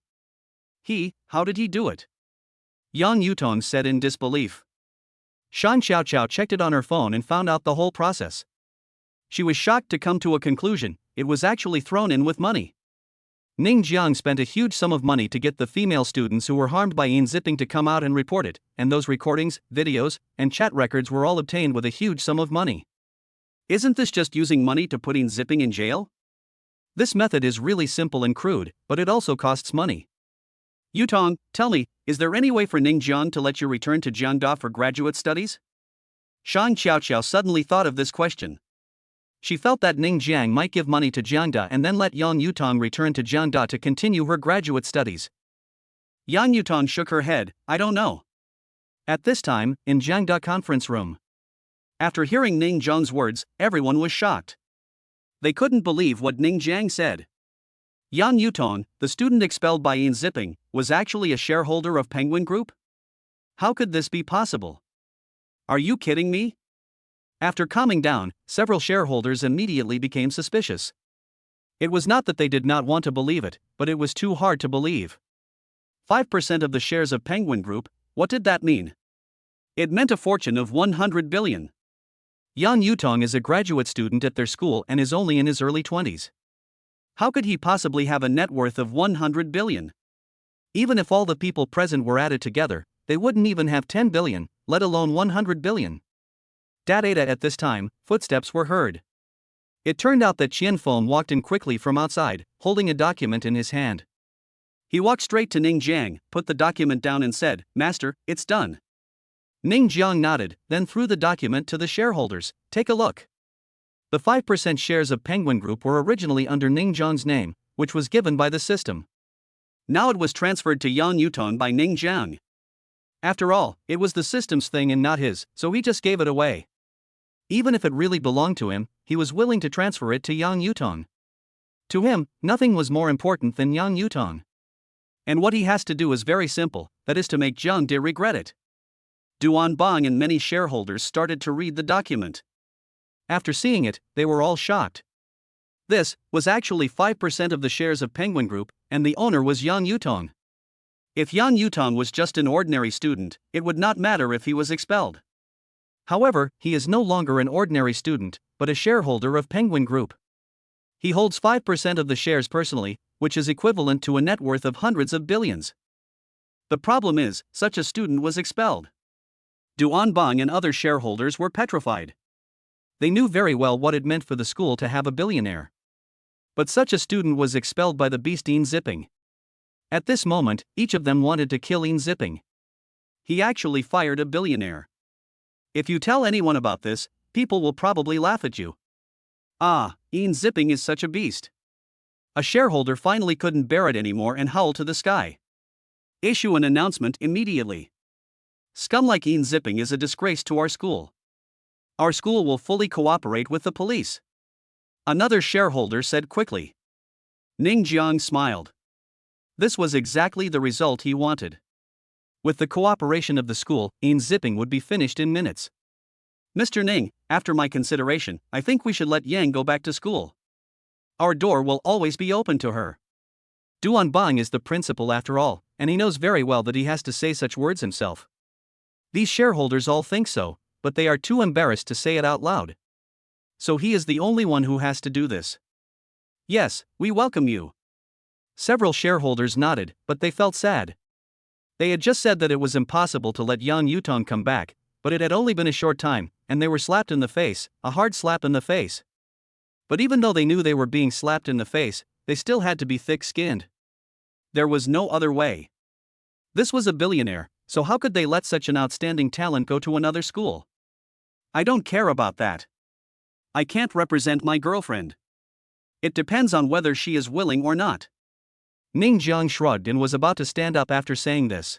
How did he do it? Yang Yutong said in disbelief. Shang Xiaoqiao checked it on her phone and found out the whole process. She was shocked to come to a conclusion: it was actually thrown in with money. Ning Jiang spent a huge sum of money to get the female students who were harmed by Yin Zipping to come out and report it, and those recordings, videos, and chat records were all obtained with a huge sum of money. Isn't this just using money to put Yin Zipping in jail? This method is really simple and crude, but it also costs money. Yutong, tell me, is there any way for Ning Jiang to let you return to Jiangda for graduate studies? Shang Xiaoqiao suddenly thought of this question. She felt that Ning Jiang might give money to Jiangda and then let Yang Yutong return to Jiangda to continue her graduate studies. Yang Yutong shook her head, "I don't know." At this time, in Jiangda conference room. After hearing Ning Jiang's words, everyone was shocked. They couldn't believe what Ning Jiang said. Yang Yutong, the student expelled by Yin Zipping, was actually a shareholder of Penguin Group? How could this be possible? Are you kidding me? After calming down, several shareholders immediately became suspicious. It was not that they did not want to believe it, but it was too hard to believe. 5% of the shares of Penguin Group, what did that mean? It meant a fortune of 100 billion. Yang Yutong is a graduate student at their school and is only in his early 20s. How could he possibly have a net worth of 100 billion? Even if all the people present were added together, they wouldn't even have 10 billion, let alone 100 billion. Data at this time, footsteps were heard. It turned out that Qian Feng walked in quickly from outside, holding a document in his hand. He walked straight to Ning Jiang, put the document down and said, "Master, it's done." Ning Jiang nodded, then threw the document to the shareholders. "Take a look." The 5% shares of Penguin Group were originally under Ning Jiang's name, which was given by the system. Now it was transferred to Yang Yutong by Ning Jiang. After all, it was the system's thing and not his, so he just gave it away. Even if it really belonged to him, he was willing to transfer it to Yang Yutong. To him, nothing was more important than Yang Yutong. And what he has to do is very simple, that is to make Jiang De regret it. Duan Bang and many shareholders started to read the document. After seeing it, they were all shocked. This was actually 5% of the shares of Penguin Group, and the owner was Yang Yutong. If Yang Yutong was just an ordinary student, it would not matter if he was expelled. However, he is no longer an ordinary student, but a shareholder of Penguin Group. He holds 5% of the shares personally, which is equivalent to a net worth of hundreds of billions. The problem is, such a student was expelled. Duan Bang and other shareholders were petrified. They knew very well what it meant for the school to have a billionaire. But such a student was expelled by the beast Yin Zipping. At this moment, each of them wanted to kill Yin Zipping. He actually fired a billionaire. If you tell anyone about this, people will probably laugh at you. Ah, Yin Zipping is such a beast. A shareholder finally couldn't bear it anymore and howled to the sky. Issue an announcement immediately. Scum like Yin Zipping is a disgrace to our school. Our school will fully cooperate with the police. Another shareholder said quickly. Ning Jiang smiled. This was exactly the result he wanted. With the cooperation of the school, Yin Zipping would be finished in minutes. "Mr. Ning, after my consideration, I think we should let Yang go back to school. Our door will always be open to her." Duan Bang is the principal after all, and he knows very well that he has to say such words himself. These shareholders all think so, but they are too embarrassed to say it out loud. So he is the only one who has to do this. "Yes, we welcome you." Several shareholders nodded, but they felt sad. They had just said that it was impossible to let Yang Yutong come back, but it had only been a short time, and they were slapped in the face, a hard slap in the face. But even though they knew they were being slapped in the face, they still had to be thick-skinned. There was no other way. This was a billionaire, so how could they let such an outstanding talent go to another school? "I don't care about that. I can't represent my girlfriend. It depends on whether she is willing or not." Ning Jiang shrugged and was about to stand up after saying this.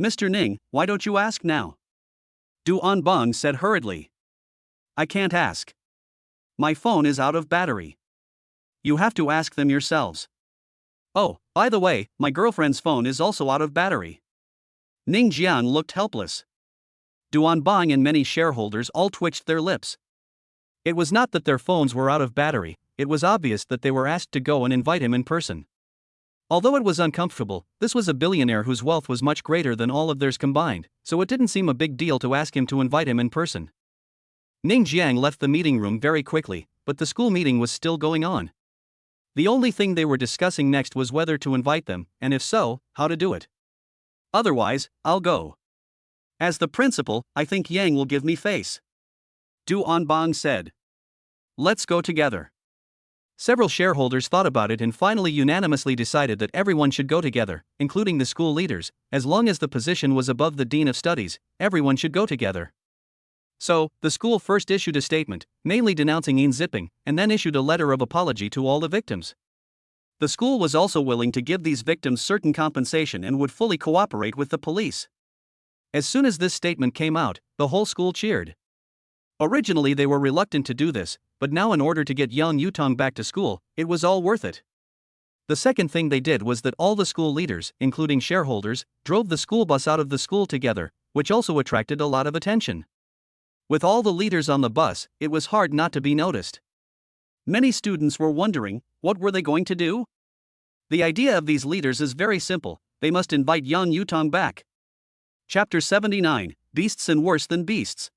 "Mr. Ning, why don't you ask now?" Duan Bang said hurriedly. "I can't ask. My phone is out of battery. You have to ask them yourselves. Oh, by the way, my girlfriend's phone is also out of battery." Ning Jiang looked helpless. Duan Bang and many shareholders all twitched their lips. It was not that their phones were out of battery, it was obvious that they were asked to go and invite him in person. Although it was uncomfortable, this was a billionaire whose wealth was much greater than all of theirs combined, so it didn't seem a big deal to ask him to invite him in person. Ning Jiang left the meeting room very quickly, but the school meeting was still going on. The only thing they were discussing next was whether to invite them, and if so, how to do it. "Otherwise, I'll go. As the principal, I think Yang will give me face," Duan Bang said. "Let's go together." Several shareholders thought about it and finally unanimously decided that everyone should go together, including the school leaders. As long as the position was above the Dean of Studies, everyone should go together. So, the school first issued a statement, mainly denouncing Yin Zipping, and then issued a letter of apology to all the victims. The school was also willing to give these victims certain compensation and would fully cooperate with the police. As soon as this statement came out, the whole school cheered. Originally they were reluctant to do this, but now in order to get Yang Yutong back to school, it was all worth it. The second thing they did was that all the school leaders, including shareholders, drove the school bus out of the school together, which also attracted a lot of attention. With all the leaders on the bus, it was hard not to be noticed. Many students were wondering, what were they going to do? The idea of these leaders is very simple, they must invite Yang Yutong back. Chapter 79, Beasts and worse than beasts.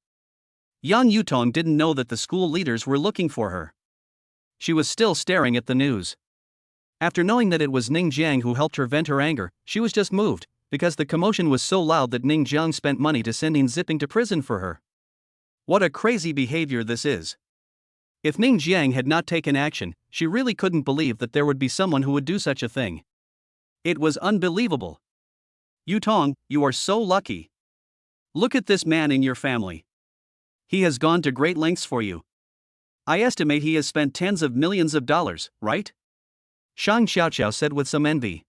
Yan Yutong didn't know that the school leaders were looking for her. She was still staring at the news. After knowing that it was Ning Jiang who helped her vent her anger, she was just moved, because the commotion was so loud that Ning Jiang spent money to send in zipping to prison for her. What a crazy behavior this is. If Ning Jiang had not taken action, she really couldn't believe that there would be someone who would do such a thing. It was unbelievable. Yutong, you are so lucky. Look at this man in your family. He has gone to great lengths for you. I estimate he has spent tens of millions of dollars, right? Shang Xiaoqiao said with some envy.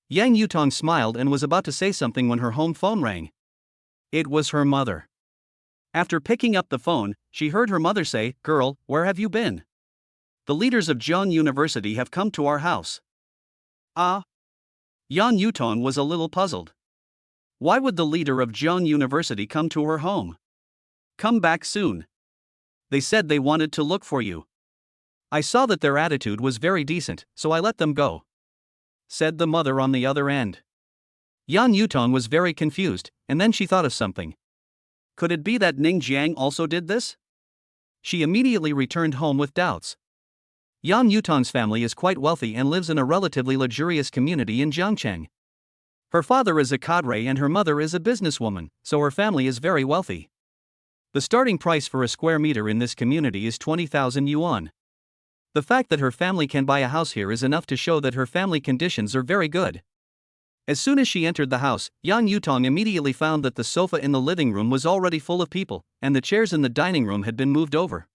Yang Yutong smiled and was about to say something when her home phone rang. It was her mother. After picking up the phone, she heard her mother say, "Girl, where have you been? The leaders of Zhejiang University have come to our house." Ah? Yan Yutong was a little puzzled. Why would the leader of Zhejiang University come to her home? Come back soon. They said they wanted to look for you. I saw that their attitude was very decent, so I let them go, said the mother on the other end. Yan Yutong was very confused, and then she thought of something. Could it be that Ning Jiang also did this? She immediately returned home with doubts. Yan Yutong's family is quite wealthy and lives in a relatively luxurious community in Jiangcheng. Her father is a cadre and her mother is a businesswoman, so her family is very wealthy. The starting price for a square meter in this community is 20,000 yuan. The fact that her family can buy a house here is enough to show that her family conditions are very good. As soon as she entered the house, Yan Yutong immediately found that the sofa in the living room was already full of people, and the chairs in the dining room had been moved over.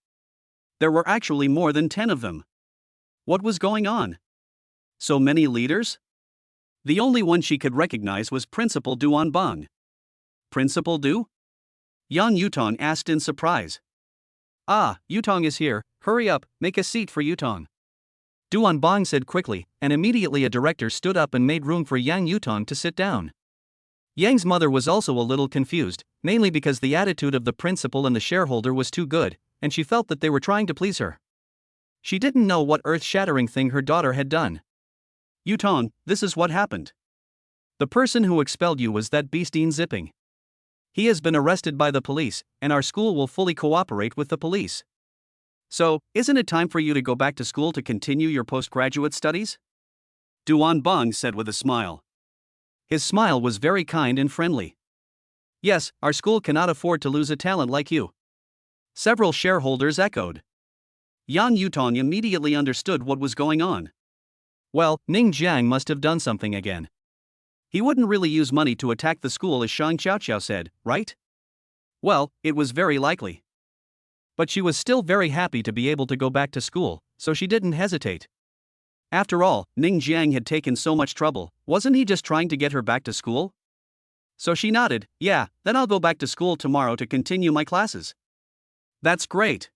There were actually more than 10 of them. What was going on? So many leaders? The only one she could recognize was Principal Du Anbang. Principal Du? Yan Yutong asked in surprise. Ah, Yutong is here, hurry up, make a seat for Yutong. Du Anbang said quickly, and immediately a director stood up and made room for Yang Yutong to sit down. Yang's mother was also a little confused, mainly because the attitude of the principal and the shareholder was too good, and she felt that they were trying to please her. She didn't know what earth-shattering thing her daughter had done. Yutong, this is what happened. The person who expelled you was that beastine Zipping. He has been arrested by the police, and our school will fully cooperate with the police. So, isn't it time for you to go back to school to continue your postgraduate studies? Du Anbang said with a smile. His smile was very kind and friendly. Yes, our school cannot afford to lose a talent like you. Several shareholders echoed. Yan Yutong immediately understood what was going on. Well, Ning Jiang must have done something again. He wouldn't really use money to attack the school as Shang Xiaoqiao said, right? Well, it was very likely. But she was still very happy to be able to go back to school, so she didn't hesitate. After all, Ning Jiang had taken so much trouble, wasn't he just trying to get her back to school? So she nodded, yeah, then I'll go back to school tomorrow to continue my classes. That's great.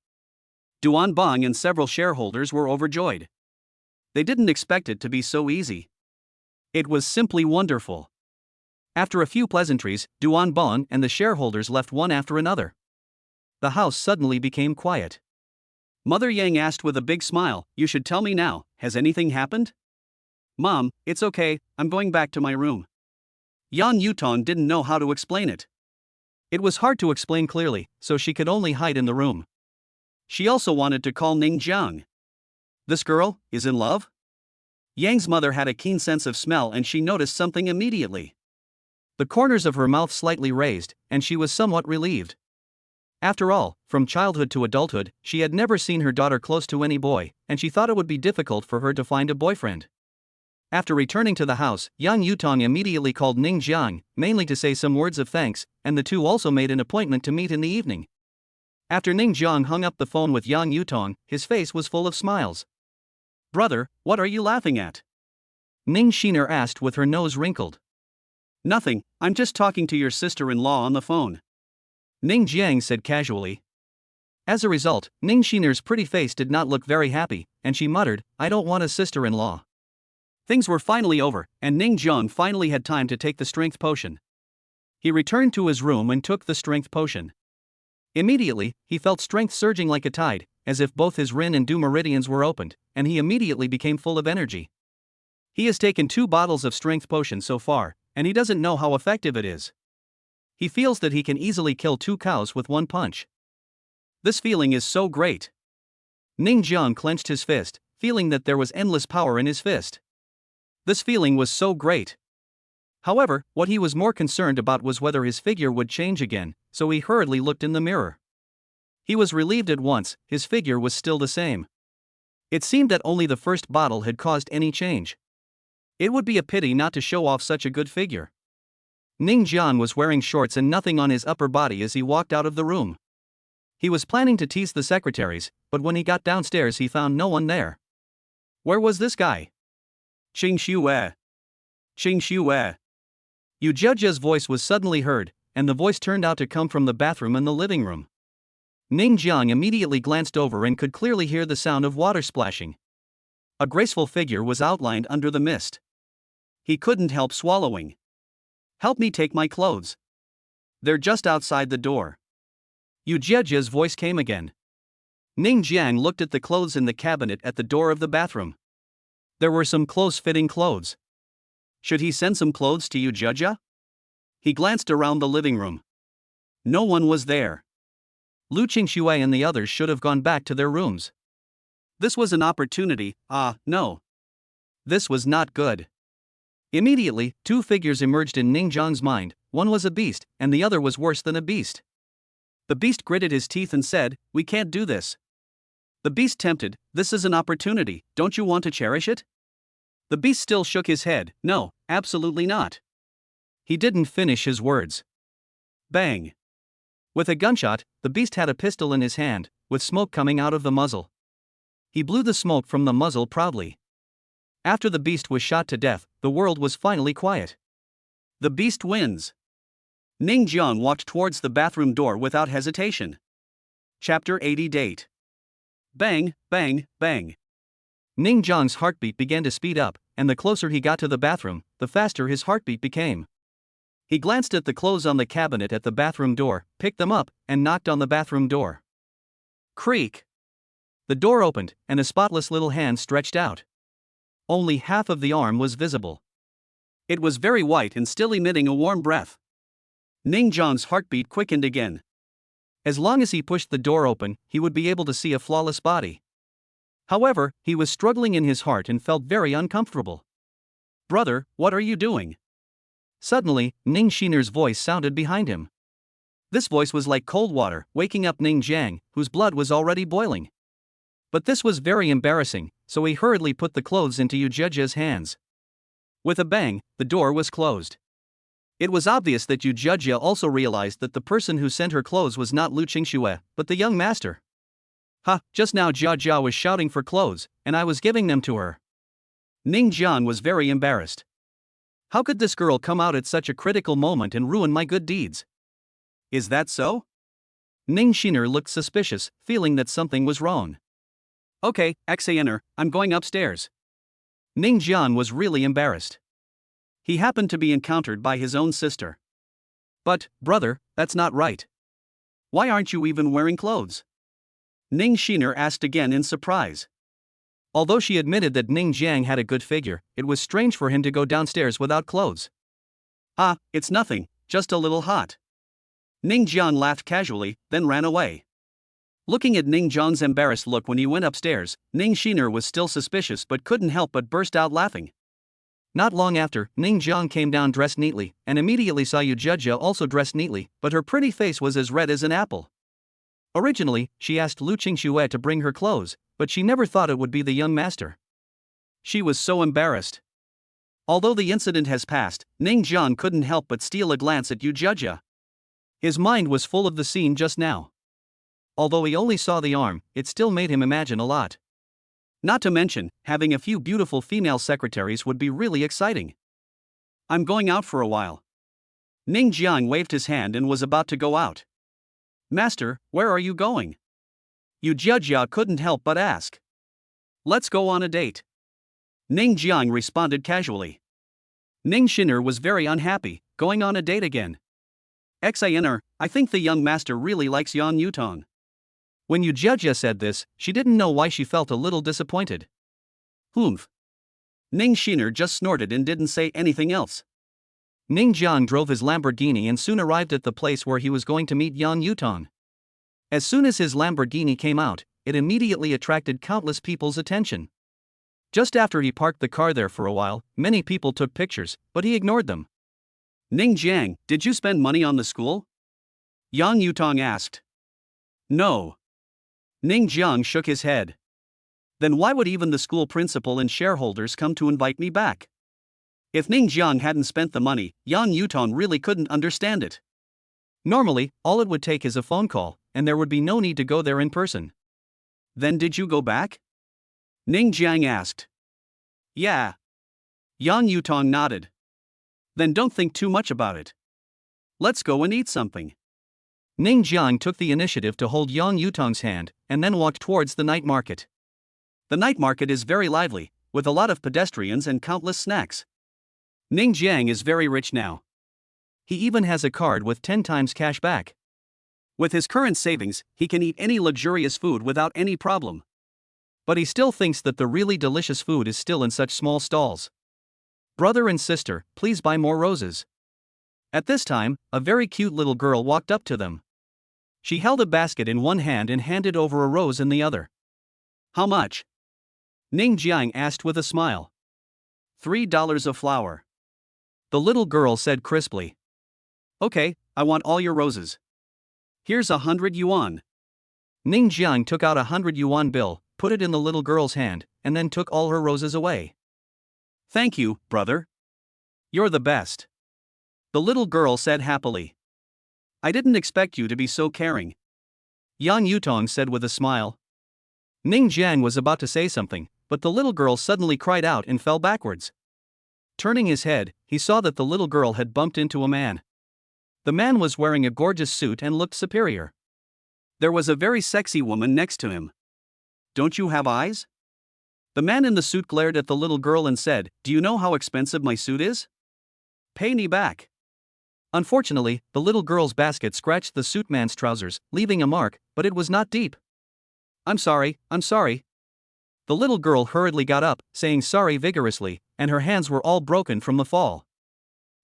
Du Anbang and several shareholders were overjoyed. They didn't expect it to be so easy. It was simply wonderful. After a few pleasantries, Du Anbang and the shareholders left one after another. The house suddenly became quiet. Mother Yang asked with a big smile, "You should tell me now, has anything happened?" "Mom, it's okay, I'm going back to my room." Yan Yutong didn't know how to explain it. It was hard to explain clearly, so she could only hide in the room. She also wanted to call Ning Jiang. This girl is in love? Yang's mother had a keen sense of smell and she noticed something immediately. The corners of her mouth slightly raised, and she was somewhat relieved. After all, from childhood to adulthood, she had never seen her daughter close to any boy, and she thought it would be difficult for her to find a boyfriend. After returning to the house, Yang Yutong immediately called Ning Jiang, mainly to say some words of thanks, and the two also made an appointment to meet in the evening. After Ning Jiang hung up the phone with Yang Yutong, his face was full of smiles. "Brother, what are you laughing at?" Ning Shiner asked with her nose wrinkled. "Nothing, I'm just talking to your sister-in-law on the phone," Ning Jiang said casually. As a result, Ning Shiner's pretty face did not look very happy, and she muttered, "I don't want a sister-in-law." Things were finally over, and Ning Jiang finally had time to take the strength potion. He returned to his room and took the strength potion. Immediately, he felt strength surging like a tide, as if both his Rin and Du meridians were opened, and he immediately became full of energy. He has taken 2 bottles of strength potion so far, and he doesn't know how effective it is. He feels that he can easily kill 2 cows with 1 punch. This feeling is so great. Ning Jiang clenched his fist, feeling that there was endless power in his fist. This feeling was so great. However, what he was more concerned about was whether his figure would change again, so he hurriedly looked in the mirror. He was relieved at once, his figure was still the same. It seemed that only the first bottle had caused any change. It would be a pity not to show off such a good figure. Ning Jian was wearing shorts and nothing on his upper body as he walked out of the room. He was planning to tease the secretaries, but when he got downstairs he found no one there. Where was this guy? Qing Xue. Qing Xue. Yu Zhejia's voice was suddenly heard, and the voice turned out to come from the bathroom in the living room. Ning Jiang immediately glanced over and could clearly hear the sound of water splashing. A graceful figure was outlined under the mist. He couldn't help swallowing. Help me take my clothes. They're just outside the door. Yu Zhejia's voice came again. Ning Jiang looked at the clothes in the cabinet at the door of the bathroom. There were some close-fitting clothes. Should he send some clothes to Yu Zhejia? He glanced around the living room. No one was there. Lu Qingxue and the others should have gone back to their rooms. This was an opportunity, no. This was not good. Immediately, 2 figures emerged in Ning Jiang's mind, one was a beast, and the other was worse than a beast. The beast gritted his teeth and said, "We can't do this." The beast tempted, "This is an opportunity, don't you want to cherish it?" The beast still shook his head, "No, absolutely not." He didn't finish his words. Bang! With a gunshot, the beast had a pistol in his hand, with smoke coming out of the muzzle. He blew the smoke from the muzzle proudly. After the beast was shot to death, the world was finally quiet. The beast wins. Ning Jiang walked towards the bathroom door without hesitation. Chapter 80 Date. Bang, bang, bang. Ning Jiang's heartbeat began to speed up, and the closer he got to the bathroom, the faster his heartbeat became. He glanced at the clothes on the cabinet at the bathroom door, picked them up, and knocked on the bathroom door. Creak! The door opened, and a spotless little hand stretched out. Only half of the arm was visible. It was very white and still emitting a warm breath. Ning Jiang's heartbeat quickened again. As long as he pushed the door open, he would be able to see a flawless body. However, he was struggling in his heart and felt very uncomfortable. "Brother, what are you doing?" Suddenly, Ning Xiner's voice sounded behind him. This voice was like cold water, waking up Ning Jiang, whose blood was already boiling. But this was very embarrassing, so he hurriedly put the clothes into Yu Zhejia's hands. With a bang, the door was closed. It was obvious that Yu Zhejia also realized that the person who sent her clothes was not Lu Qingxue, but the young master. Just now Jia was shouting for clothes, and I was giving them to her. Ning Jian was very embarrassed. How could this girl come out at such a critical moment and ruin my good deeds? Is that so? Ning Xiner looked suspicious, feeling that something was wrong. Okay, Xaner, I'm going upstairs. Ning Jian was really embarrassed. He happened to be encountered by his own sister. But, brother, that's not right. Why aren't you even wearing clothes? Ning Xiner asked again in surprise. Although she admitted that Ning Jiang had a good figure, it was strange for him to go downstairs without clothes. It's nothing, just a little hot. Ning Jian laughed casually, then ran away. Looking at Ning Jiang's embarrassed look when he went upstairs, Ning Xiner was still suspicious but couldn't help but burst out laughing. Not long after, Ning Jiang came down dressed neatly, and immediately saw Yu Zhejia also dressed neatly, but her pretty face was as red as an apple. Originally, she asked Lu Qingxue to bring her clothes, but she never thought it would be the young master. She was so embarrassed. Although the incident has passed, Ning Jiang couldn't help but steal a glance at Yu Zhejia. His mind was full of the scene just now. Although he only saw the arm, it still made him imagine a lot. Not to mention, having a few beautiful female secretaries would be really exciting. I'm going out for a while. Ning Jiang waved his hand and was about to go out. Master, where are you going? Yu Zhejia couldn't help but ask. Let's go on a date. Ning Jiang responded casually. Ning Xiner was very unhappy, going on a date again. Xiner, I think the young master really likes Yan Yutong. When Yu Zhejia said this, she didn't know why she felt a little disappointed. Humph. Ning Xiner just snorted and didn't say anything else. Ning Jiang drove his Lamborghini and soon arrived at the place where he was going to meet Yang Yutong. As soon as his Lamborghini came out, it immediately attracted countless people's attention. Just after he parked the car there for a while, many people took pictures, but he ignored them. Ning Jiang, did you spend money on the school? Yang Yutong asked. No. Ning Jiang shook his head. Then why would even the school principal and shareholders come to invite me back? If Ning Jiang hadn't spent the money, Yang Yutong really couldn't understand it. Normally, all it would take is a phone call, and there would be no need to go there in person. Then did you go back? Ning Jiang asked. Yeah. Yang Yutong nodded. Then don't think too much about it. Let's go and eat something. Ning Jiang took the initiative to hold Yang Yutong's hand, and then walked towards the night market. The night market is very lively, with a lot of pedestrians and countless snacks. Ning Jiang is very rich now. He even has a card with 10 times cash back. With his current savings, he can eat any luxurious food without any problem. But he still thinks that the really delicious food is still in such small stalls. Brother and sister, please buy more roses. At this time, a very cute little girl walked up to them. She held a basket in one hand and handed over a rose in the other. How much? Ning Jiang asked with a smile. $3 of flour. The little girl said crisply. Okay, I want all your roses. Here's 100 yuan. Ning Jiang took out a 100 yuan bill, put it in the little girl's hand, and then took all her roses away. Thank you, brother. You're the best. The little girl said happily. I didn't expect you to be so caring. Yang Yutong said with a smile. Ning Jiang was about to say something, but the little girl suddenly cried out and fell backwards. Turning his head, he saw that the little girl had bumped into a man. The man was wearing a gorgeous suit and looked superior. There was a very sexy woman next to him. Don't you have eyes? The man in the suit glared at the little girl and said, Do you know how expensive my suit is? Pay me back. Unfortunately, the little girl's basket scratched the suit man's trousers, leaving a mark, but it was not deep. I'm sorry. The little girl hurriedly got up, saying sorry vigorously, and her hands were all broken from the fall.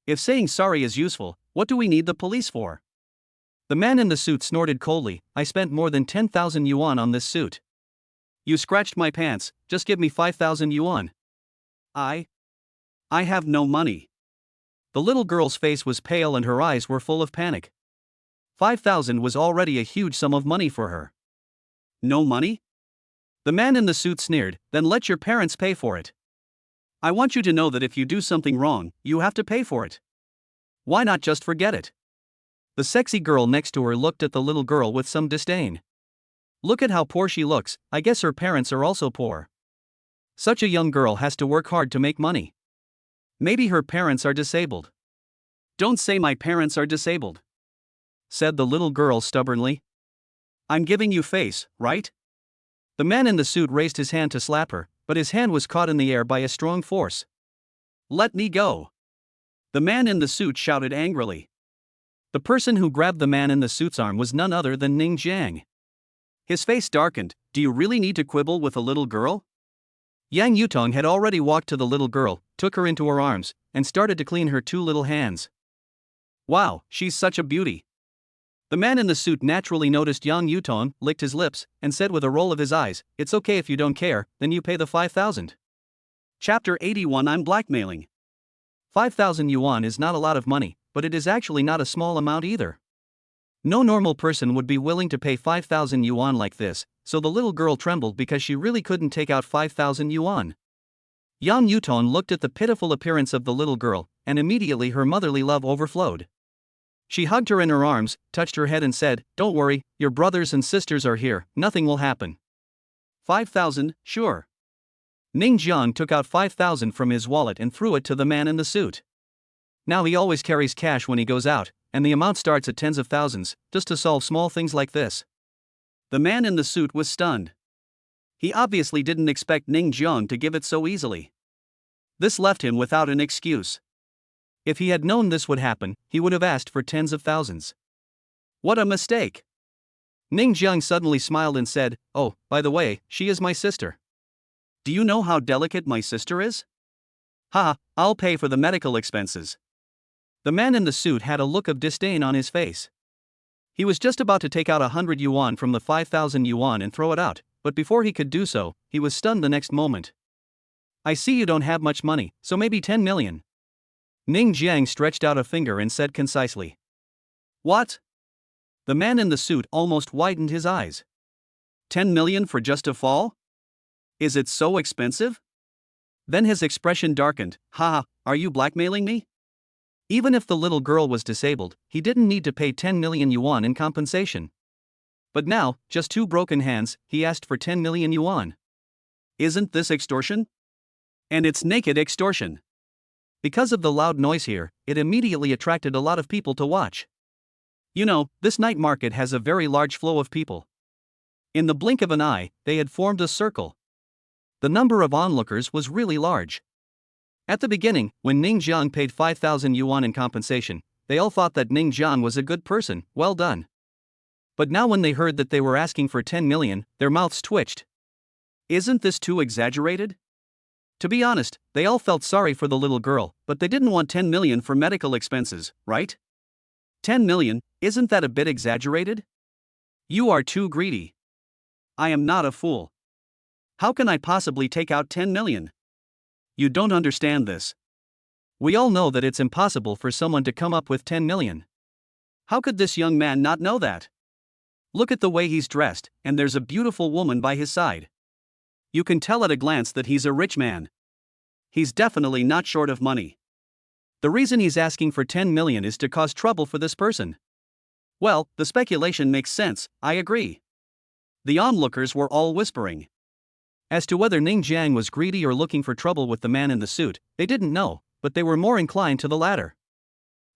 If saying sorry is useful, what do we need the police for? The man in the suit snorted coldly, I spent more than 10,000 yuan on this suit. You scratched my pants, just give me 5,000 yuan. I have no money. The little girl's face was pale and her eyes were full of panic. 5,000 was already a huge sum of money for her. No money? The man in the suit sneered, then let your parents pay for it. I want you to know that if you do something wrong, you have to pay for it. Why not just forget it? The sexy girl next to her looked at the little girl with some disdain. Look at how poor she looks, I guess her parents are also poor. Such a young girl has to work hard to make money. Maybe her parents are disabled. Don't say my parents are disabled, said the little girl stubbornly. I'm giving you face, right? The man in the suit raised his hand to slap her, but his hand was caught in the air by a strong force. Let me go. The man in the suit shouted angrily. The person who grabbed the man in the suit's arm was none other than Ning Jiang. His face darkened. Do you really need to quibble with a little girl? Yang Yutong had already walked to the little girl, took her into her arms, and started to clean her two little hands. Wow, she's such a beauty. The man in the suit naturally noticed Yang Yutong, licked his lips, and said with a roll of his eyes, It's okay if you don't care, then you pay the 5,000. Chapter 81 I'm blackmailing. 5,000 yuan is not a lot of money, but it is actually not a small amount either. No normal person would be willing to pay 5,000 yuan like this, so the little girl trembled because she really couldn't take out 5,000 yuan. Yang Yutong looked at the pitiful appearance of the little girl, and immediately her motherly love overflowed. She hugged her in her arms, touched her head and said, Don't worry, your brothers and sisters are here, nothing will happen. 5,000, sure. Ning Jiang took out 5,000 from his wallet and threw it to the man in the suit. Now he always carries cash when he goes out, and the amount starts at tens of thousands, just to solve small things like this. The man in the suit was stunned. He obviously didn't expect Ning Jiang to give it so easily. This left him without an excuse. If he had known this would happen, he would have asked for tens of thousands. What a mistake! Ning Jiang suddenly smiled and said, Oh, by the way, she is my sister. Do you know how delicate my sister is? Haha, I'll pay for the medical expenses. The man in the suit had a look of disdain on his face. He was just about to take out 100 yuan from the 5,000 yuan and throw it out, but before he could do so, he was stunned the next moment. I see you don't have much money, so maybe 10 million. Ning Jiang stretched out a finger and said concisely. What? The man in the suit almost widened his eyes. 10 million for just a fall? Is it so expensive? Then his expression darkened. Ha, are you blackmailing me? Even if the little girl was disabled, he didn't need to pay 10 million yuan in compensation. But now, just two broken hands, he asked for 10 million yuan. Isn't this extortion? And it's naked extortion. Because of the loud noise here, it immediately attracted a lot of people to watch. You know, this night market has a very large flow of people. In the blink of an eye, they had formed a circle. The number of onlookers was really large. At the beginning, when Ning Jiang paid 5,000 yuan in compensation, they all thought that Ning Jiang was a good person, well done. But now when they heard that they were asking for 10 million, their mouths twitched. Isn't this too exaggerated? To be honest, they all felt sorry for the little girl, but they didn't want 10 million for medical expenses, right? 10 million, isn't that a bit exaggerated? You are too greedy. I am not a fool. How can I possibly take out 10 million? You don't understand this. We all know that it's impossible for someone to come up with 10 million. How could this young man not know that? Look at the way he's dressed, and there's a beautiful woman by his side. You can tell at a glance that he's a rich man. He's definitely not short of money. The reason he's asking for 10 million is to cause trouble for this person. Well, the speculation makes sense, I agree. The onlookers were all whispering. As to whether Ning Jiang was greedy or looking for trouble with the man in the suit, they didn't know, but they were more inclined to the latter.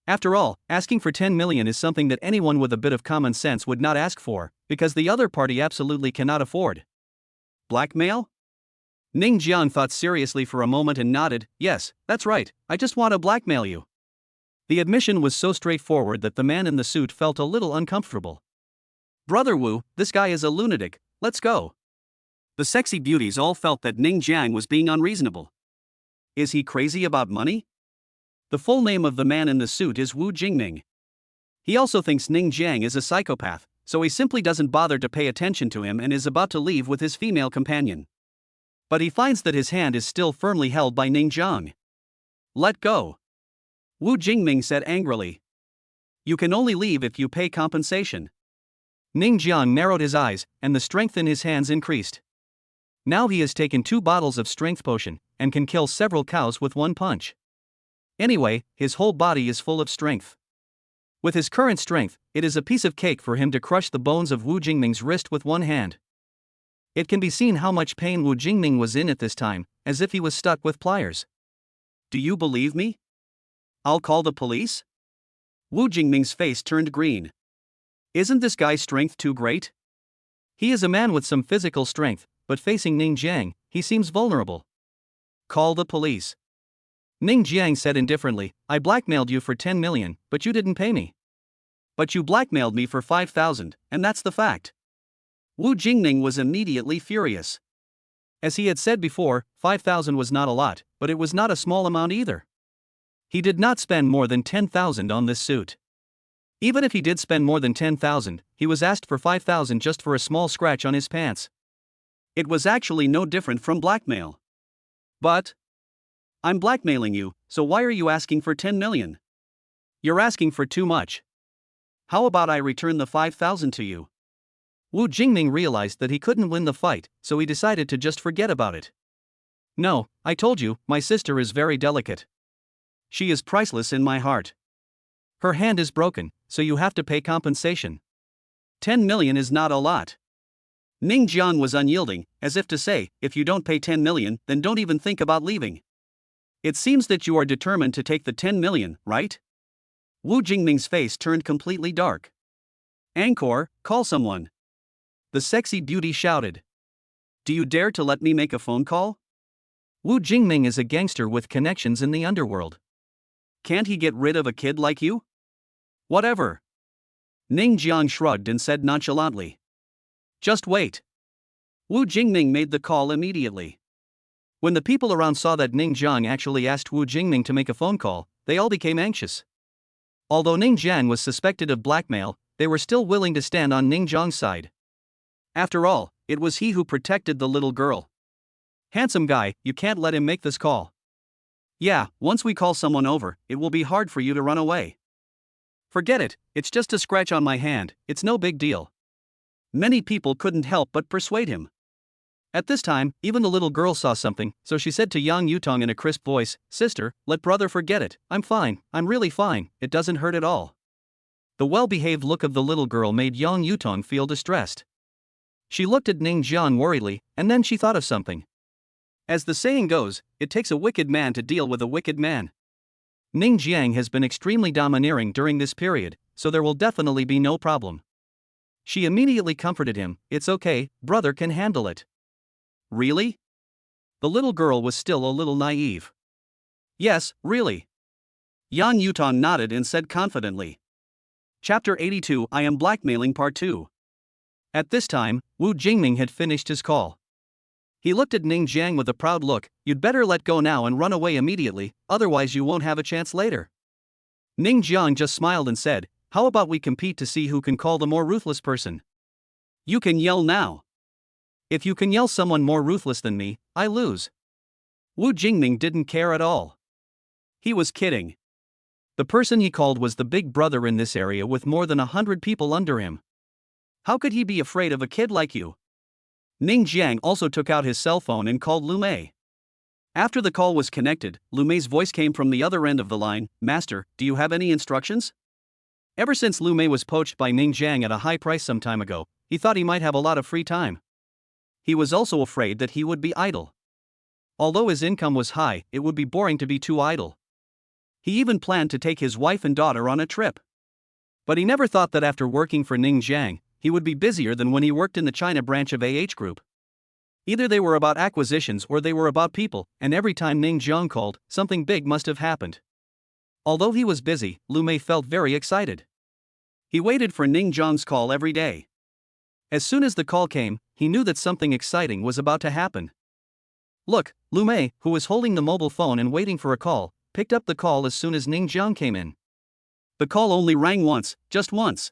After all, asking for 10 million is something that anyone with a bit of common sense would not ask for, because the other party absolutely cannot afford. Blackmail? Ning Jiang thought seriously for a moment and nodded. Yes, that's right, I just want to blackmail you. The admission was so straightforward that the man in the suit felt a little uncomfortable. Brother Wu, this guy is a lunatic, let's go. The sexy beauties all felt that Ning Jiang was being unreasonable. Is he crazy about money? The full name of the man in the suit is Wu Jingming. He also thinks Ning Jiang is a psychopath, so he simply doesn't bother to pay attention to him and is about to leave with his female companion. But he finds that his hand is still firmly held by Ning Jiang. Let go. Wu Jingming said angrily. You can only leave if you pay compensation. Ning Jiang narrowed his eyes, and the strength in his hands increased. Now he has taken 2 bottles of strength potion, and can kill several cows with one punch. Anyway, his whole body is full of strength. With his current strength, it is a piece of cake for him to crush the bones of Wu Jingming's wrist with one hand. It can be seen how much pain Wu Jingming was in at this time, as if he was stuck with pliers. Do you believe me? I'll call the police? Wu Jingming's face turned green. Isn't this guy's strength too great? He is a man with some physical strength, but facing Ning Jiang, he seems vulnerable. Call the police. Ning Jiang said indifferently, I blackmailed you for 10 million, but you didn't pay me. But you blackmailed me for 5,000, and that's the fact. Wu Jingming was immediately furious. As he had said before, 5,000 was not a lot, but it was not a small amount either. He did not spend more than 10,000 on this suit. Even if he did spend more than 10,000, he was asked for 5,000 just for a small scratch on his pants. It was actually no different from blackmail. But I'm blackmailing you, so why are you asking for 10 million? You're asking for too much. How about I return the 5,000 to you? Wu Jingming realized that he couldn't win the fight, so he decided to just forget about it. No, I told you, my sister is very delicate. She is priceless in my heart. Her hand is broken, so you have to pay compensation. 10 million is not a lot. Ning Jiang was unyielding, as if to say, if you don't pay 10 million, then don't even think about leaving. It seems that you are determined to take the 10 million, right? Wu Jingming's face turned completely dark. Angkor, call someone. The sexy beauty shouted. Do you dare to let me make a phone call? Wu Jingming is a gangster with connections in the underworld. Can't he get rid of a kid like you? Whatever. Ning Jiang shrugged and said nonchalantly. Just wait. Wu Jingming made the call immediately. When the people around saw that Ning Jiang actually asked Wu Jingming to make a phone call, they all became anxious. Although Ning Jiang was suspected of blackmail, they were still willing to stand on Ning Jiang's side. After all, it was he who protected the little girl. Handsome guy, you can't let him make this call. Yeah, once we call someone over, it will be hard for you to run away. Forget it, it's just a scratch on my hand, it's no big deal. Many people couldn't help but persuade him. At this time, even the little girl saw something, so she said to Yang Yutong in a crisp voice, "Sister, let brother forget it, I'm fine, I'm really fine, it doesn't hurt at all." The well-behaved look of the little girl made Yang Yutong feel distressed. She looked at Ning Jiang worriedly, and then she thought of something. As the saying goes, it takes a wicked man to deal with a wicked man. Ning Jiang has been extremely domineering during this period, so there will definitely be no problem. She immediately comforted him, "It's okay, brother can handle it." Really? The little girl was still a little naive. Yes, really. Yang Yutong nodded and said confidently. Chapter 82, I Am Blackmailing Part 2. At this time, Wu Jingming had finished his call. He looked at Ning Jiang with a proud look. "You'd better let go now and run away immediately, otherwise you won't have a chance later." Ning Jiang just smiled and said, "How about we compete to see who can call the more ruthless person? You can yell now. If you can yell someone more ruthless than me, I lose." Wu Jingming didn't care at all. He was kidding. The person he called was the big brother in this area with more than 100 people under him. How could he be afraid of a kid like you? Ning Jiang also took out his cell phone and called Lu Mei. After the call was connected, Lu Mei's voice came from the other end of the line. "Master, do you have any instructions?" Ever since Lu Mei was poached by Ning Jiang at a high price some time ago, he thought he might have a lot of free time. He was also afraid that he would be idle. Although his income was high, it would be boring to be too idle. He even planned to take his wife and daughter on a trip. But he never thought that after working for Ning Jiang, he would be busier than when he worked in the China branch of AH Group. Either they were about acquisitions or they were about people, and every time Ning Jiang called, something big must have happened. Although he was busy, Lu Mei felt very excited. He waited for Ning Jiang's call every day. As soon as the call came, he knew that something exciting was about to happen. Look, Lu Mei, who was holding the mobile phone and waiting for a call, picked up the call as soon as Ning Jiang came in. The call only rang once, just once.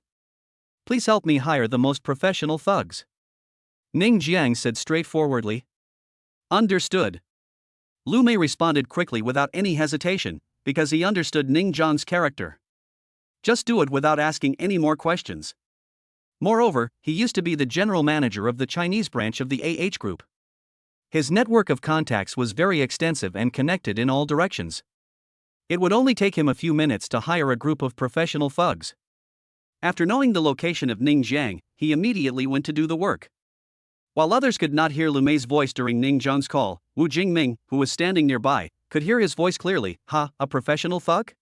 "Please help me hire the most professional thugs," Ning Jiang said straightforwardly. "Understood." Lu Mei responded quickly without any hesitation, because he understood Ning Jiang's character. Just do it without asking any more questions. Moreover, he used to be the general manager of the Chinese branch of the AH Group. His network of contacts was very extensive and connected in all directions. It would only take him a few minutes to hire a group of professional thugs. After knowing the location of Ning Jiang, he immediately went to do the work. While others could not hear Lu Mei's voice during Ning Jiang's call, Wu Jingming, who was standing nearby, could hear his voice clearly. "Ha, a professional thug?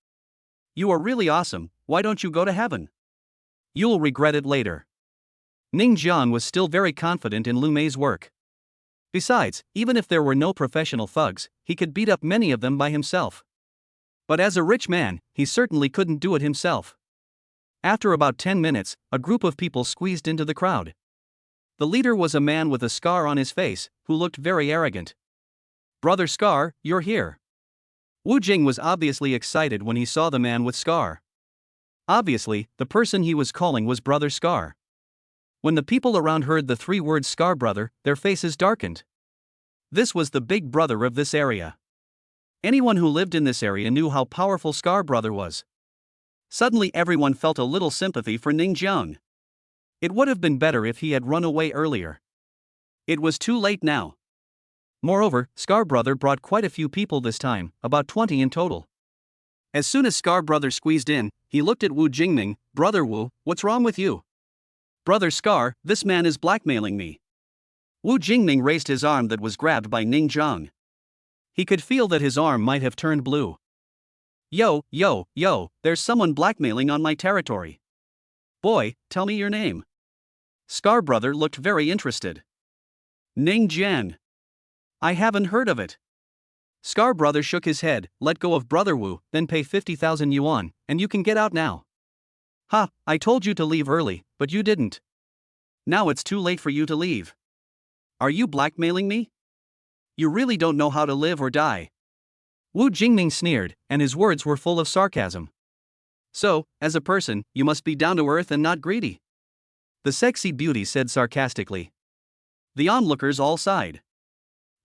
You are really awesome, why don't you go to heaven? You'll regret it later." Ning Jiang was still very confident in Lu Mei's work. Besides, even if there were no professional thugs, he could beat up many of them by himself. But as a rich man, he certainly couldn't do it himself. After about 10 minutes, a group of people squeezed into the crowd. The leader was a man with a scar on his face, who looked very arrogant. "Brother Scar, you're here." Wu Jing was obviously excited when he saw the man with scar. Obviously, the person he was calling was Brother Scar. When the people around heard the 3 words "Scar Brother," their faces darkened. This was the big brother of this area. Anyone who lived in this area knew how powerful Scar Brother was. Suddenly everyone felt a little sympathy for Ning Jiang. It would have been better if he had run away earlier. It was too late now. Moreover, Scar Brother brought quite a few people this time, about 20 in total. As soon as Scar Brother squeezed in, he looked at Wu Jingming. "Brother Wu, what's wrong with you?" "Brother Scar, this man is blackmailing me." Wu Jingming raised his arm that was grabbed by Ning Jiang. He could feel that his arm might have turned blue. Yo, there's someone blackmailing on my territory. Boy, tell me your name." Scar Brother looked very interested. "Ning Jiang." "I haven't heard of it." Scar Brother shook his head. "Let go of Brother Wu, then pay 50,000 yuan, and you can get out now." "Ha, I told you to leave early, but you didn't. Now it's too late for you to leave. Are you blackmailing me? You really don't know how to live or die." Wu Jingming sneered, and his words were full of sarcasm. So, as a person, you must be down to earth and not greedy. The sexy beauty said sarcastically. The onlookers all sighed.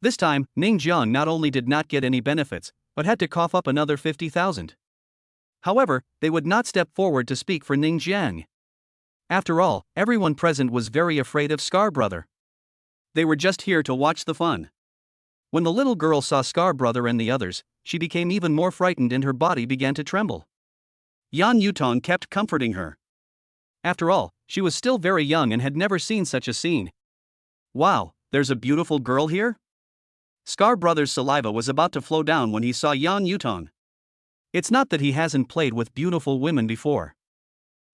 This time, Ning Jiang not only did not get any benefits, but had to cough up another 50,000. However, they would not step forward to speak for Ning Jiang. After all, everyone present was very afraid of Scar Brother. They were just here to watch the fun. When the little girl saw Scar Brother and the others, she became even more frightened and her body began to tremble. Yan Yutong kept comforting her. After all, she was still very young and had never seen such a scene. Wow, there's a beautiful girl here? Scar Brother's saliva was about to flow down when he saw Yan Yutong. It's not that he hasn't played with beautiful women before.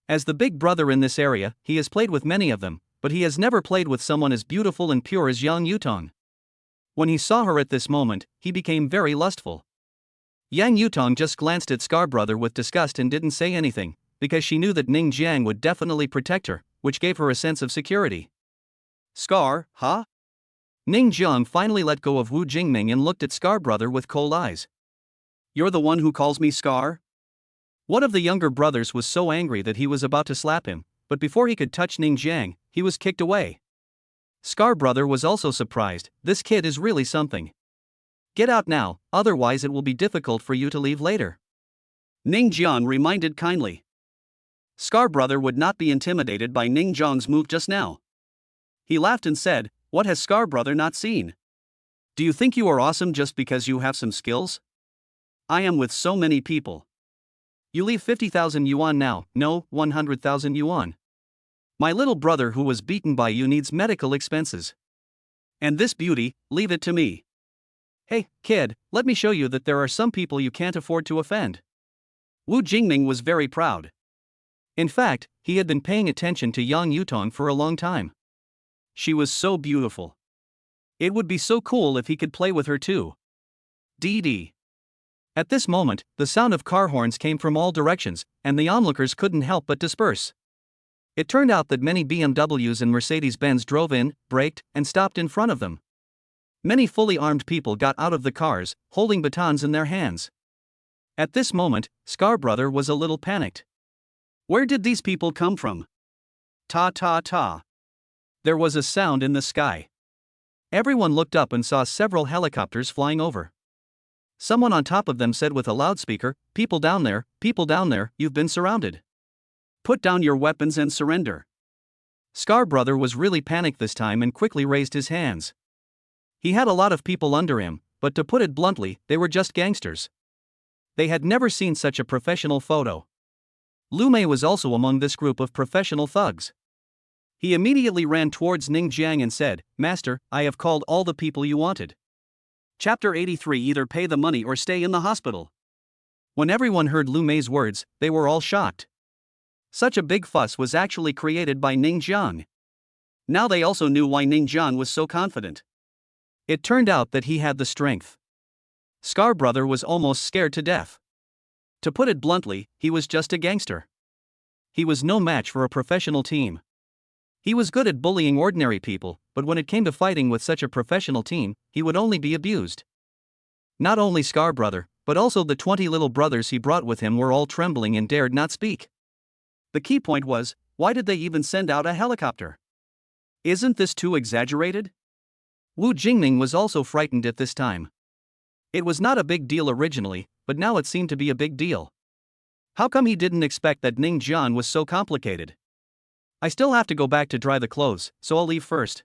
As the big brother in this area, he has played with many of them, but he has never played with someone as beautiful and pure as Yang Yutong. When he saw her at this moment, he became very lustful. Yang Yutong just glanced at Scar Brother with disgust and didn't say anything, because she knew that Ning Jiang would definitely protect her, which gave her a sense of security. Scar, huh? Ning Jiang finally let go of Wu Jingming and looked at Scar Brother with cold eyes. You're the one who calls me Scar? One of the younger brothers was so angry that he was about to slap him, but before he could touch Ning Jiang, he was kicked away. Scar Brother was also surprised. This kid is really something. Get out now, otherwise it will be difficult for you to leave later. Ning Jiang reminded kindly. Scar Brother would not be intimidated by Ning Jiang's move just now. He laughed and said, "What has Scar Brother not seen? Do you think you are awesome just because you have some skills? I am with so many people. You leave 50,000 yuan now, no, 100,000 yuan. My little brother who was beaten by you needs medical expenses. And this beauty, leave it to me. Hey, kid, let me show you that there are some people you can't afford to offend." Wu Jingming was very proud. In fact, he had been paying attention to Yang Yutong for a long time. She was so beautiful. It would be so cool if he could play with her too. DD. At this moment, the sound of car horns came from all directions, and the onlookers couldn't help but disperse. It turned out that many BMWs and Mercedes-Benz drove in, braked, and stopped in front of them. Many fully armed people got out of the cars, holding batons in their hands. At this moment, Scar Brother was a little panicked. Where did these people come from? Ta ta ta. There was a sound in the sky. Everyone looked up and saw several helicopters flying over. Someone on top of them said with a loudspeaker, people down there, you've been surrounded. Put down your weapons and surrender." Scar Brother was really panicked this time and quickly raised his hands. He had a lot of people under him, but to put it bluntly, they were just gangsters. They had never seen such a professional photo. Lu Mei was also among this group of professional thugs. He immediately ran towards Ning Jiang and said, "Master, I have called all the people you wanted. Chapter 83 Either pay the money or stay in the hospital." When everyone heard Lu Mei's words, they were all shocked. Such a big fuss was actually created by Ning Jiang. Now they also knew why Ning Jiang was so confident. It turned out that he had the strength. Scar Brother was almost scared to death. To put it bluntly, he was just a gangster. He was no match for a professional team. He was good at bullying ordinary people, but when it came to fighting with such a professional team, he would only be abused. Not only Scar Brother, but also the 20 little brothers he brought with him were all trembling and dared not speak. The key point was, why did they even send out a helicopter? Isn't this too exaggerated? Wu Jingming was also frightened at this time. It was not a big deal originally, but now it seemed to be a big deal. How come he didn't expect that Ning Jiang was so complicated? I still have to go back to dry the clothes, so I'll leave first.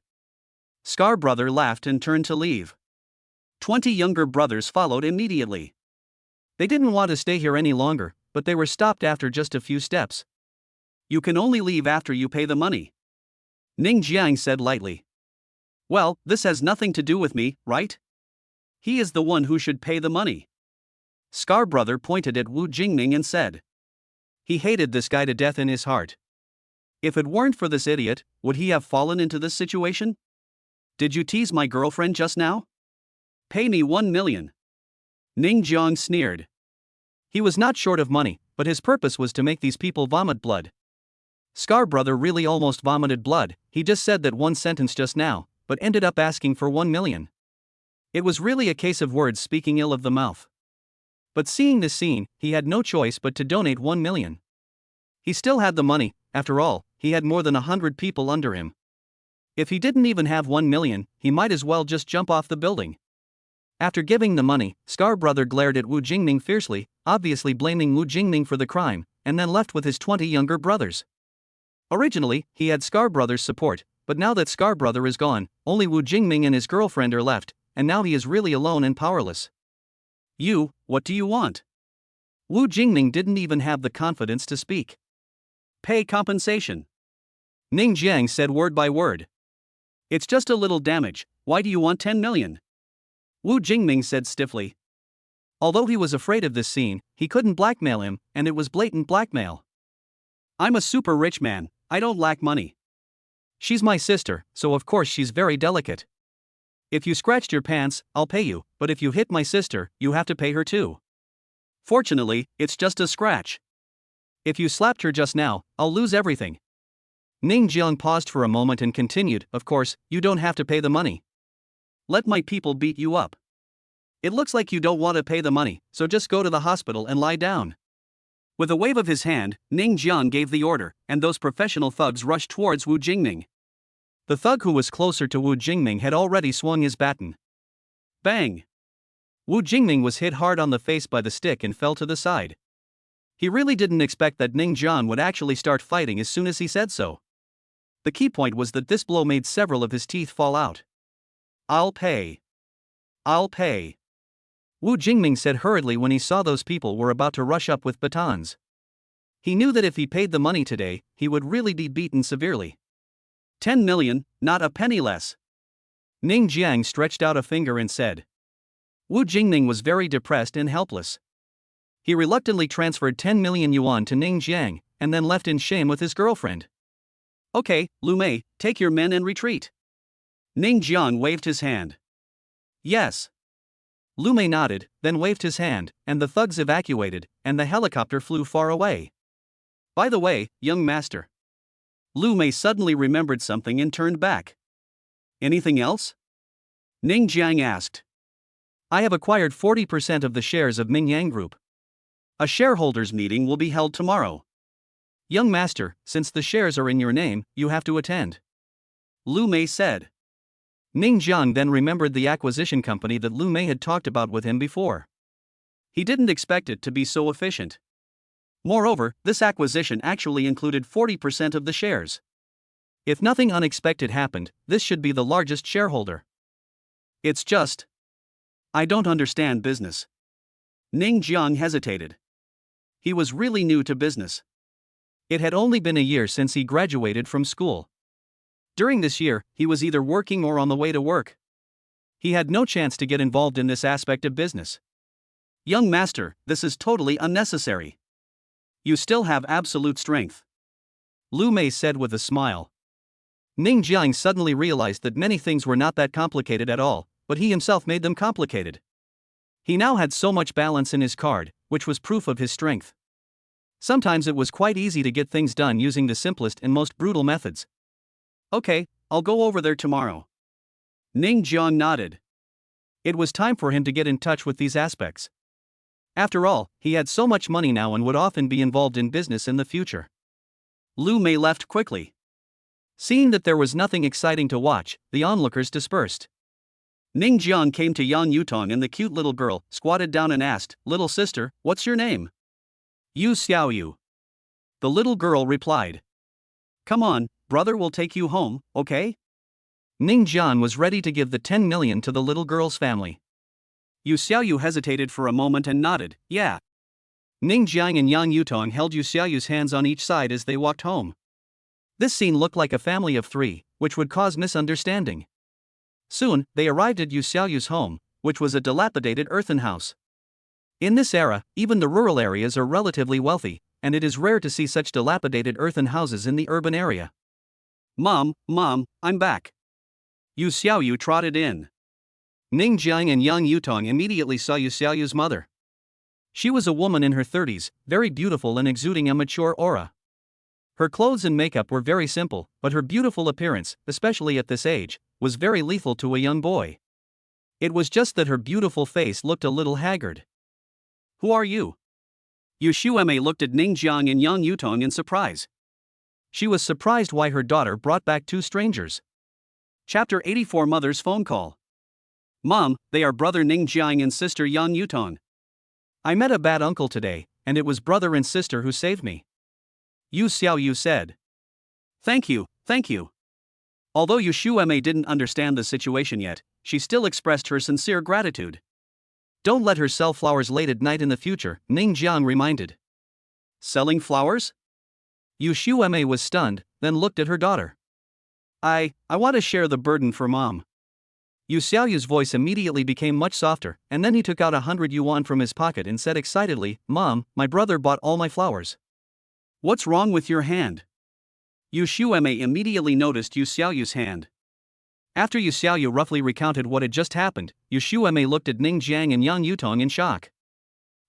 Scar Brother laughed and turned to leave. 20 younger brothers followed immediately. They didn't want to stay here any longer, but they were stopped after just a few steps. You can only leave after you pay the money. Ning Jiang said lightly. Well, this has nothing to do with me, right? He is the one who should pay the money. Scar Brother pointed at Wu Jingming and said. He hated this guy to death in his heart. If it weren't for this idiot, would he have fallen into this situation? Did you tease my girlfriend just now? Pay me 1 million. Ning Jiang sneered. He was not short of money, but his purpose was to make these people vomit blood. Scar Brother really almost vomited blood. He just said that one sentence just now, but ended up asking for 1 million. It was really a case of words speaking ill of the mouth. But seeing this scene, he had no choice but to donate 1 million. He still had the money, after all, he had more than 100 people under him. If he didn't even have 1 million, he might as well just jump off the building. After giving the money, Scar Brother glared at Wu Jingming fiercely, obviously blaming Wu Jingming for the crime, and then left with his 20 younger brothers. Originally, he had Scar Brother's support, but now that Scar Brother is gone, only Wu Jingming and his girlfriend are left, and now he is really alone and powerless. What do you want? Wu Jingming didn't even have the confidence to speak. Pay compensation. Ning Jiang said word by word. It's just a little damage, why do you want 10 million? Wu Jingming said stiffly. Although he was afraid of this scene, he couldn't blackmail him, and it was blatant blackmail. I'm a super rich man, I don't lack money. She's my sister, so of course she's very delicate. If you scratched your pants, I'll pay you, but if you hit my sister, you have to pay her too. Fortunately, it's just a scratch. If you slapped her just now, I'll lose everything. Ning Jiang paused for a moment and continued, of course, you don't have to pay the money. Let my people beat you up. It looks like you don't want to pay the money, so just go to the hospital and lie down. With a wave of his hand, Ning Jiang gave the order, and those professional thugs rushed towards Wu Jingming. The thug who was closer to Wu Jingming had already swung his baton. Bang! Wu Jingming was hit hard on the face by the stick and fell to the side. He really didn't expect that Ning Jiang would actually start fighting as soon as he said so. The key point was that this blow made several of his teeth fall out. I'll pay. I'll pay. Wu Jingming said hurriedly when he saw those people were about to rush up with batons. He knew that if he paid the money today, he would really be beaten severely. 10 million, not a penny less. Ning Jiang stretched out a finger and said. Wu Jingming was very depressed and helpless. He reluctantly transferred 10 million yuan to Ning Jiang, and then left in shame with his girlfriend. Okay, Lu Mei, take your men and retreat. Ning Jiang waved his hand. Yes. Lu Mei nodded, then waved his hand, and the thugs evacuated, and the helicopter flew far away. By the way, young master. Lu Mei suddenly remembered something and turned back. Anything else? Ning Jiang asked. I have acquired 40% of the shares of Mingyang Group. A shareholders' meeting will be held tomorrow. Young master, since the shares are in your name, you have to attend. Lu Mei said. Ning Jiang then remembered the acquisition company that Lu Mei had talked about with him before. He didn't expect it to be so efficient. Moreover, this acquisition actually included 40% of the shares. If nothing unexpected happened, this should be the largest shareholder. It's just. I don't understand business. Ning Jiang hesitated. He was really new to business. It had only been a year since he graduated from school. During this year, he was either working or on the way to work. He had no chance to get involved in this aspect of business. Young master, this is totally unnecessary. You still have absolute strength. Lu Mei said with a smile. Ning Jiang suddenly realized that many things were not that complicated at all, but he himself made them complicated. He now had so much balance in his card, which was proof of his strength. Sometimes it was quite easy to get things done using the simplest and most brutal methods. Okay, I'll go over there tomorrow. Ning Jiang nodded. It was time for him to get in touch with these aspects. After all, he had so much money now and would often be involved in business in the future. Lu Mei left quickly. Seeing that there was nothing exciting to watch, the onlookers dispersed. Ning Jiang came to Yang Yutong and the cute little girl, squatted down and asked, Little sister, what's your name? Yu Xiaoyu. The little girl replied. Come on, brother will take you home, okay? Ning Jiang was ready to give the 10 million to the little girl's family. Yu Xiaoyu hesitated for a moment and nodded, yeah. Ning Jiang and Yang Yutong held Yu Xiaoyu's hands on each side as they walked home. This scene looked like a family of three, which would cause misunderstanding. Soon, they arrived at Yu Xiaoyu's home, which was a dilapidated earthen house. In this era, even the rural areas are relatively wealthy, and it is rare to see such dilapidated earthen houses in the urban area. Mom, I'm back. Yu Xiaoyu trotted in. Ning Jiang and Yang Yutong immediately saw Yu Xiaoyu's mother. She was a woman in her 30s, very beautiful and exuding a mature aura. Her clothes and makeup were very simple, but her beautiful appearance, especially at this age, was very lethal to a young boy. It was just that her beautiful face looked a little haggard. Who are you? Yu Xuemei looked at Ning Jiang and Yang Yutong in surprise. She was surprised why her daughter brought back two strangers. Chapter 84 Mother's Phone Call. Mom, they are brother Ning Jiang and sister Yang Yutong. I met a bad uncle today, and it was brother and sister who saved me. Yu Xiaoyu said. Thank you, thank you. Although Yu Xuemei didn't understand the situation yet, she still expressed her sincere gratitude. Don't let her sell flowers late at night in the future, Ning Jiang reminded. Selling flowers? Yu Xuemei was stunned, then looked at her daughter. I want to share the burden for Mom. Yu Xiaoyu's voice immediately became much softer, and then he took out 100 yuan from his pocket and said excitedly, Mom, my brother bought all my flowers. What's wrong with your hand? Yu Xuemei immediately noticed Yu Xiaoyu's hand. After Yu Xiaoyu roughly recounted what had just happened, Yu Xuemei looked at Ning Jiang and Yang Yutong in shock.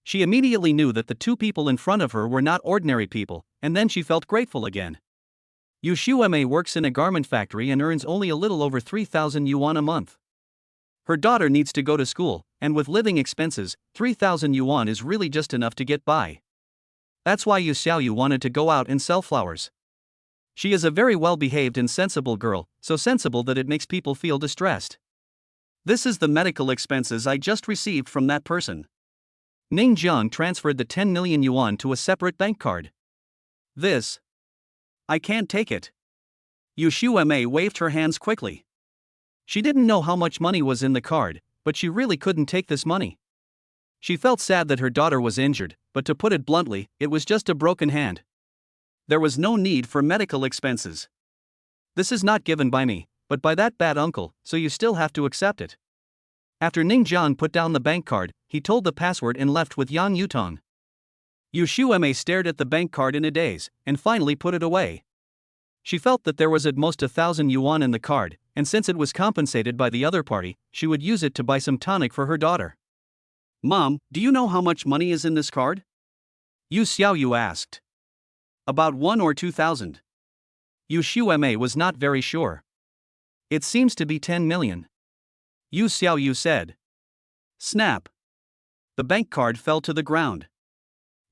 She immediately knew that the two people in front of her were not ordinary people, and then she felt grateful again. Yu Xuemei works in a garment factory and earns only a little over 3,000 yuan a month. Her daughter needs to go to school, and with living expenses, 3,000 yuan is really just enough to get by. That's why Yu Xiaoyu wanted to go out and sell flowers. She is a very well-behaved and sensible girl, so sensible that it makes people feel distressed. This is the medical expenses I just received from that person. Ning Jiang transferred the 10 million yuan to a separate bank card. This. I can't take it. Yu Xuemei waved her hands quickly. She didn't know how much money was in the card, but she really couldn't take this money. She felt sad that her daughter was injured, but to put it bluntly, it was just a broken hand. There was no need for medical expenses. This is not given by me, but by that bad uncle, so you still have to accept it. After Ning Jiang put down the bank card, he told the password and left with Yang Yutong. Yu Xuemei stared at the bank card in a daze, and finally put it away. She felt that there was at most 1,000 yuan in the card, and since it was compensated by the other party, she would use it to buy some tonic for her daughter. Mom, do you know how much money is in this card? Yu Xiaoyu asked. About 1 or 2,000. Yu Xuemei was not very sure. It seems to be 10 million. Yu Xiaoyu said. Snap. The bank card fell to the ground.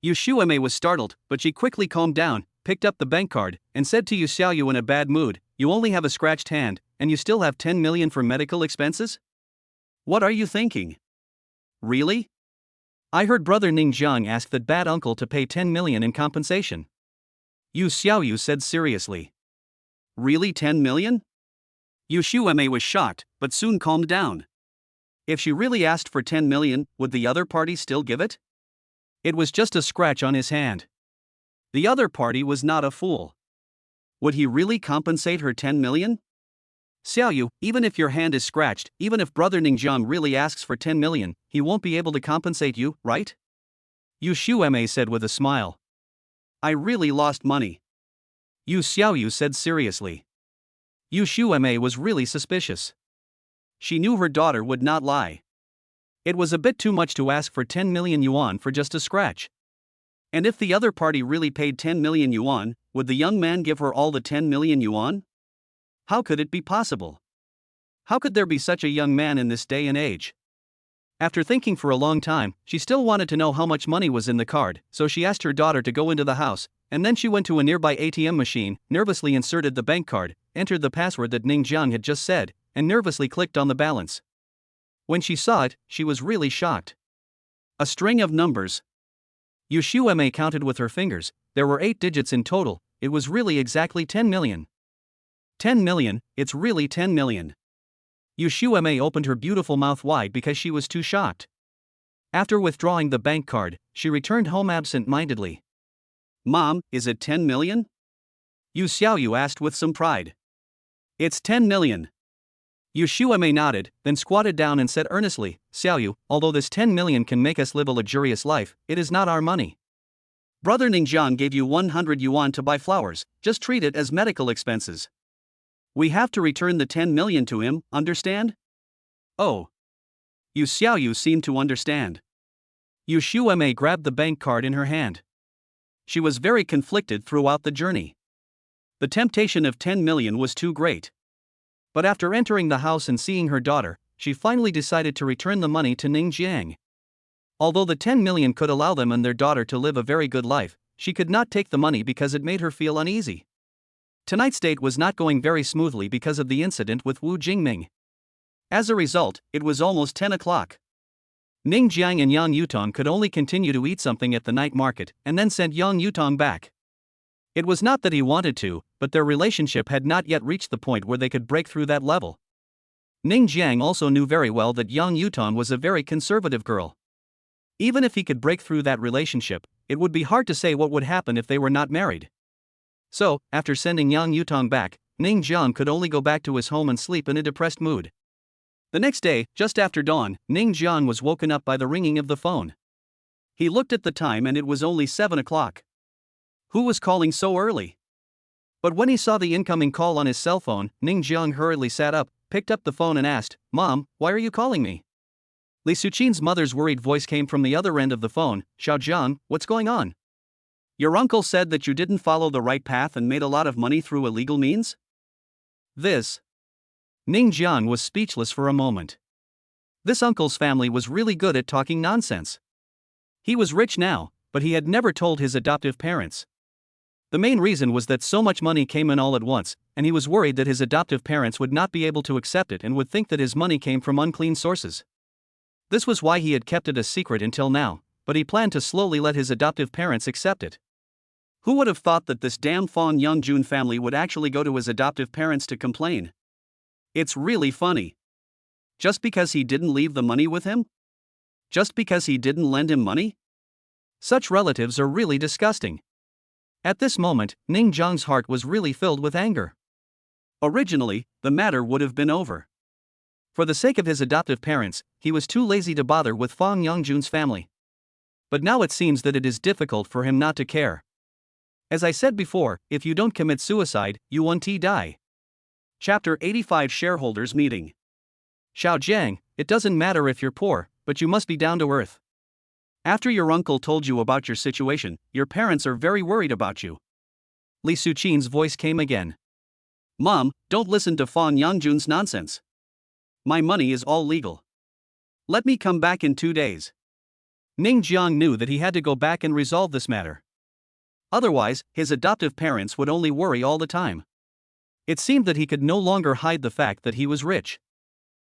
Yu Xuemei was startled, but she quickly calmed down, picked up the bank card, and said to Yu Xiaoyu in a bad mood, you only have a scratched hand, and you still have 10 million for medical expenses? What are you thinking? Really? I heard brother Ning Jiang ask that bad uncle to pay 10 million in compensation. Yu Xiaoyu said seriously. Really 10 million? Yu Xuemei was shocked, but soon calmed down. If she really asked for 10 million, would the other party still give it? It was just a scratch on his hand. The other party was not a fool. Would he really compensate her 10 million? Xiaoyu, even if your hand is scratched, even if brother Ning Jiang really asks for 10 million, he won't be able to compensate you, right? Yu Xuemei said with a smile. I really lost money. Yu Xiaoyu said seriously. Yu Xuemei was really suspicious. She knew her daughter would not lie. It was a bit too much to ask for 10 million yuan for just a scratch. And if the other party really paid 10 million yuan, would the young man give her all the 10 million yuan? How could it be possible? How could there be such a young man in this day and age? After thinking for a long time, she still wanted to know how much money was in the card, so she asked her daughter to go into the house, and then she went to a nearby ATM machine, nervously inserted the bank card, entered the password that Ning Jiang had just said, and nervously clicked on the balance. When she saw it, she was really shocked. A string of numbers. Yu Xuemei counted with her fingers. There were 8 digits in total. It was really exactly 10 million. 10 million, it's really 10 million. Yu Xuemei opened her beautiful mouth wide because she was too shocked. After withdrawing the bank card, she returned home absent-mindedly. Mom, is it 10 million? Yu Xiaoyu asked with some pride. It's 10 million. Yu Xuemei nodded, then squatted down and said earnestly, Xiaoyu, although this 10 million can make us live a luxurious life, it is not our money. Brother Ning Jiang gave you 100 yuan to buy flowers, just treat it as medical expenses. We have to return the 10 million to him, understand? Oh. Yu Xiaoyu seemed to understand. Yu Xuemei grabbed the bank card in her hand. She was very conflicted throughout the journey. The temptation of 10 million was too great. But after entering the house and seeing her daughter, she finally decided to return the money to Ning Jiang. Although the 10 million could allow them and their daughter to live a very good life, she could not take the money because it made her feel uneasy. Tonight's date was not going very smoothly because of the incident with Wu Jingming. As a result, it was almost 10 o'clock. Ning Jiang and Yang Yutong could only continue to eat something at the night market and then send Yang Yutong back. It was not that he wanted to, but their relationship had not yet reached the point where they could break through that level. Ning Jiang also knew very well that Yang Yutong was a very conservative girl. Even if he could break through that relationship, it would be hard to say what would happen if they were not married. So, after sending Yang Yutong back, Ning Jiang could only go back to his home and sleep in a depressed mood. The next day, just after dawn, Ning Jiang was woken up by the ringing of the phone. He looked at the time and it was only 7 o'clock. Who was calling so early? But when he saw the incoming call on his cell phone, Ning Jiang hurriedly sat up, picked up the phone and asked, "Mom, why are you calling me?" Li Suqin's mother's worried voice came from the other end of the phone. "Xiaojiang, what's going on? Your uncle said that you didn't follow the right path and made a lot of money through illegal means?" Ning Jiang was speechless for a moment. This uncle's family was really good at talking nonsense. He was rich now, but he had never told his adoptive parents. The main reason was that so much money came in all at once, and he was worried that his adoptive parents would not be able to accept it and would think that his money came from unclean sources. This was why he had kept it a secret until now, but he planned to slowly let his adoptive parents accept it. Who would have thought that this damn Fang Youngjun family would actually go to his adoptive parents to complain? It's really funny. Just because he didn't leave the money with him? Just because he didn't lend him money? Such relatives are really disgusting. At this moment, Ning Jiang's heart was really filled with anger. Originally, the matter would have been over. For the sake of his adoptive parents, he was too lazy to bother with Fang Youngjun's family. But now it seems that it is difficult for him not to care. As I said before, if you don't commit suicide, you won't die. Chapter 85 Shareholders Meeting. Xiaojiang, it doesn't matter if you're poor, but you must be down to earth. After your uncle told you about your situation, your parents are very worried about you. Li Suqin's voice came again. Mom, don't listen to Fang Youngjun's nonsense. My money is all legal. Let me come back in 2 days. Ning Jiang knew that he had to go back and resolve this matter. Otherwise, his adoptive parents would only worry all the time. It seemed that he could no longer hide the fact that he was rich.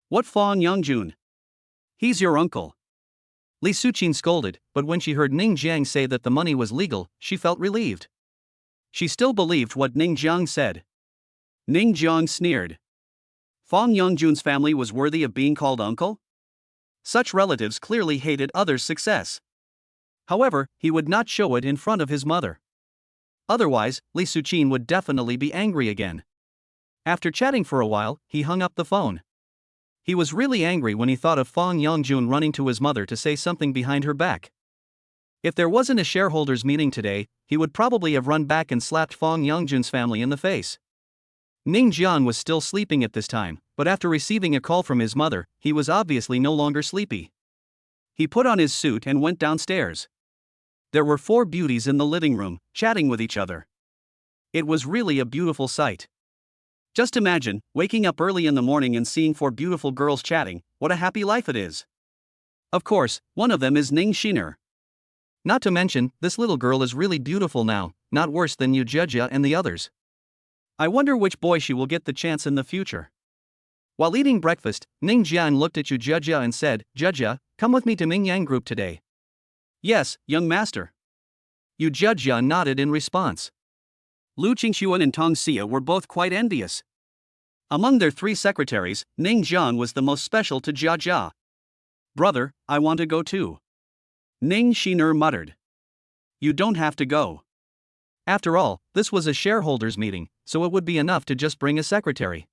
What Fang Youngjun? He's your uncle. Li Suqin scolded, but when she heard Ning Jiang say that the money was legal, she felt relieved. She still believed what Ning Jiang said. Ning Jiang sneered. Fang Youngjun's family was worthy of being called uncle? Such relatives clearly hated others' success. However, he would not show it in front of his mother. Otherwise, Li Suqin would definitely be angry again. After chatting for a while, he hung up the phone. He was really angry when he thought of Fang Youngjun running to his mother to say something behind her back. If there wasn't a shareholders meeting today, he would probably have run back and slapped Fang Youngjun's family in the face. Ning Jiang was still sleeping at this time, but after receiving a call from his mother, he was obviously no longer sleepy. He put on his suit and went downstairs. There were 4 beauties in the living room, chatting with each other. It was really a beautiful sight. Just imagine, waking up early in the morning and seeing 4 beautiful girls chatting. What a happy life it is. Of course, one of them is Ning Xiner. Not to mention, this little girl is really beautiful now, not worse than Yu Jejia and the others. I wonder which boy she will get the chance in the future. While eating breakfast, Ning Jian looked at Yu Jejia and said, "Jejia, come with me to Mingyang Group today." "Yes, young master." Yu Jejia nodded in response. Lu Qingxuan and Tong Xia were both quite envious. Among their 3 secretaries, Ning Jiang was the most special to Jia Jia. "Brother, I want to go too." Ning Xiner muttered. "You don't have to go." After all, this was a shareholders meeting, so it would be enough to just bring a secretary.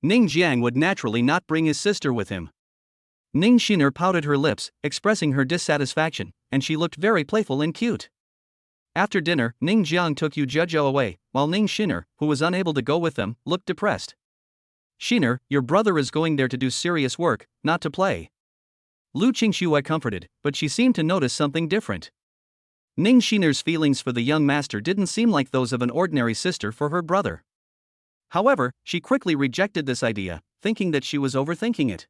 Ning Jiang would naturally not bring his sister with him. Ning Xiner pouted her lips, expressing her dissatisfaction, and she looked very playful and cute. After dinner, Ning Jiang took Yu Jejia away, while Ning Xiner, who was unable to go with them, looked depressed. "Xiner, your brother is going there to do serious work, not to play." Lu Qingxue comforted, but she seemed to notice something different. Ning Xiner's feelings for the young master didn't seem like those of an ordinary sister for her brother. However, she quickly rejected this idea, thinking that she was overthinking it.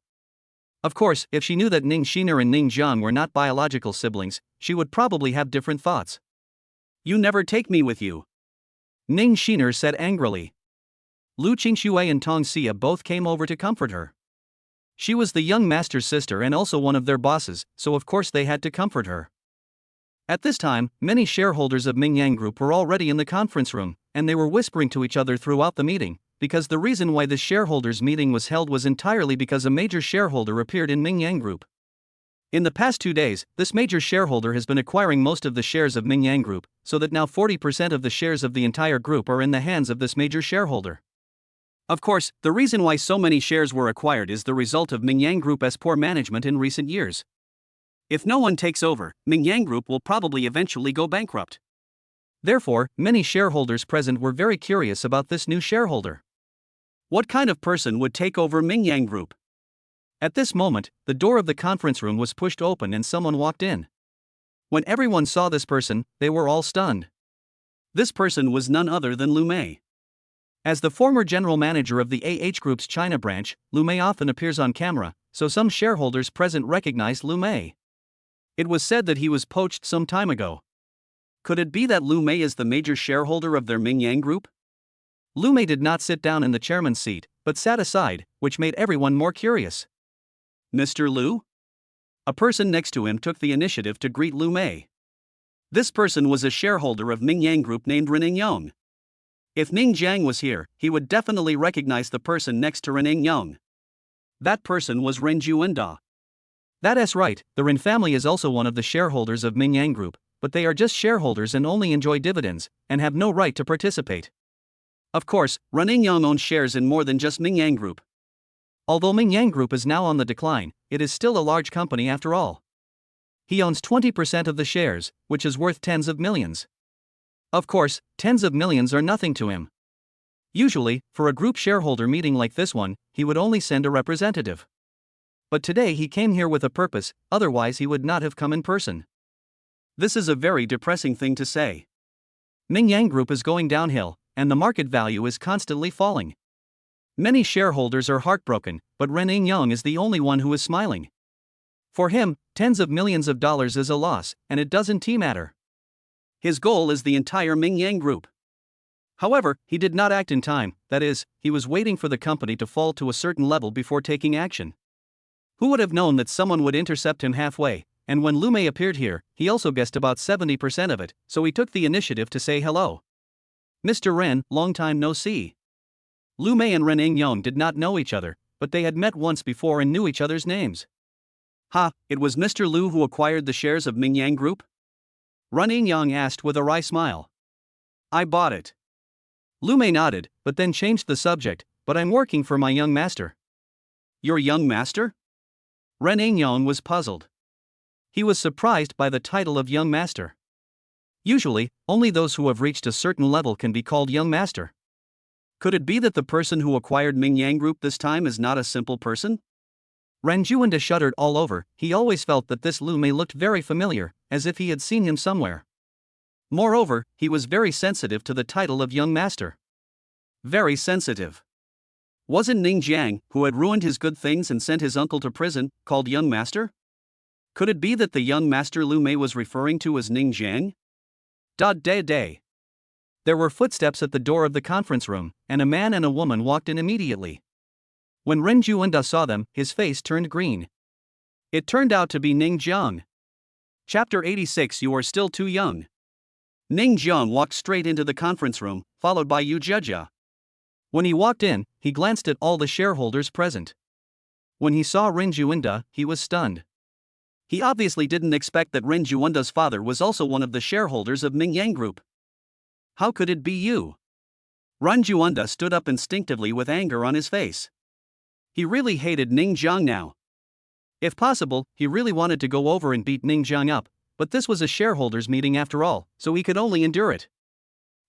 Of course, if she knew that Ning Xiner and Ning Jiang were not biological siblings, she would probably have different thoughts. You never take me with you, Ning Xiner said angrily. Lu Qingxue and Tong Xia both came over to comfort her. She was the young master's sister and also one of their bosses, so of course they had to comfort her. At this time, many shareholders of Mingyang Group were already in the conference room, and they were whispering to each other throughout the meeting, because the reason why this shareholders' meeting was held was entirely because a major shareholder appeared in Mingyang Group. In the past 2 days, this major shareholder has been acquiring most of the shares of Mingyang Group, so that now 40% of the shares of the entire group are in the hands of this major shareholder. Of course, the reason why so many shares were acquired is the result of Mingyang Group's poor management in recent years. If no one takes over, Mingyang Group will probably eventually go bankrupt. Therefore, many shareholders present were very curious about this new shareholder. What kind of person would take over Mingyang Group? At this moment, the door of the conference room was pushed open and someone walked in. When everyone saw this person, they were all stunned. This person was none other than Lu Mei. As the former general manager of the AH Group's China branch, Lu Mei often appears on camera, so some shareholders present recognized Lu Mei. It was said that he was poached some time ago. Could it be that Lu Mei is the major shareholder of their Mingyang Group? Lu Mei did not sit down in the chairman's seat, but sat aside, which made everyone more curious. Mr. Lu? A person next to him took the initiative to greet Lu Mei. This person was a shareholder of Mingyang Group named Rening Yong. If Ning Jiang was here, he would definitely recognize the person next to Rening Yong. That person was Ren Juenda. That's right, the Ren family is also one of the shareholders of Mingyang Group, but they are just shareholders and only enjoy dividends, and have no right to participate. Of course, Rening Yong owns shares in more than just Mingyang Group. Although Mingyang Group is now on the decline, it is still a large company after all. He owns 20% of the shares, which is worth tens of millions. Of course, tens of millions are nothing to him. Usually, for a group shareholder meeting like this one, he would only send a representative. But today he came here with a purpose, otherwise he would not have come in person. This is a very depressing thing to say. Mingyang Group is going downhill, and the market value is constantly falling. Many shareholders are heartbroken, but Rening Yong is the only one who is smiling. For him, tens of millions of dollars is a loss, and it doesn't matter. His goal is the entire Mingyang Group. However, he did not act in time, that is, he was waiting for the company to fall to a certain level before taking action. Who would have known that someone would intercept him halfway, and when Lu Mei appeared here, he also guessed about 70% of it, so he took the initiative to say hello. Mr. Ren, long time no see. Lu Mei and Rening Yong did not know each other, but they had met once before and knew each other's names. Ha, it was Mr. Lu who acquired the shares of Mingyang Group? Rening Yong asked with a wry smile. I bought it. Lu Mei nodded, but then changed the subject, but I'm working for my young master. Your young master? Rening Yong was puzzled. He was surprised by the title of young master. Usually, only those who have reached a certain level can be called young master. Could it be that the person who acquired Mingyang Group this time is not a simple person? Ren Juanda shuddered all over. He always felt that this Lu Mei looked very familiar, as if he had seen him somewhere. Moreover, he was very sensitive to the title of young master. Very sensitive. Wasn't Ning Jiang, who had ruined his good things and sent his uncle to prison, called young master? Could it be that the young master Lu Mei was referring to as Ning Jiang? Day. There were footsteps at the door of the conference room, and a man and a woman walked in immediately. When Ren Juanda saw them, his face turned green. It turned out to be Ning Jiang. Chapter 86. You are still too young. Ning Jiang walked straight into the conference room, followed by Yu Jia. When he walked in, he glanced at all the shareholders present. When he saw Ren Juanda, he was stunned. He obviously didn't expect that Ren Juanda's father was also one of the shareholders of Mingyang Group. How could it be you? Ren Juanda stood up instinctively with anger on his face. He really hated Ning Jiang now. If possible, he really wanted to go over and beat Ning Jiang up, but this was a shareholders' meeting after all, so he could only endure it.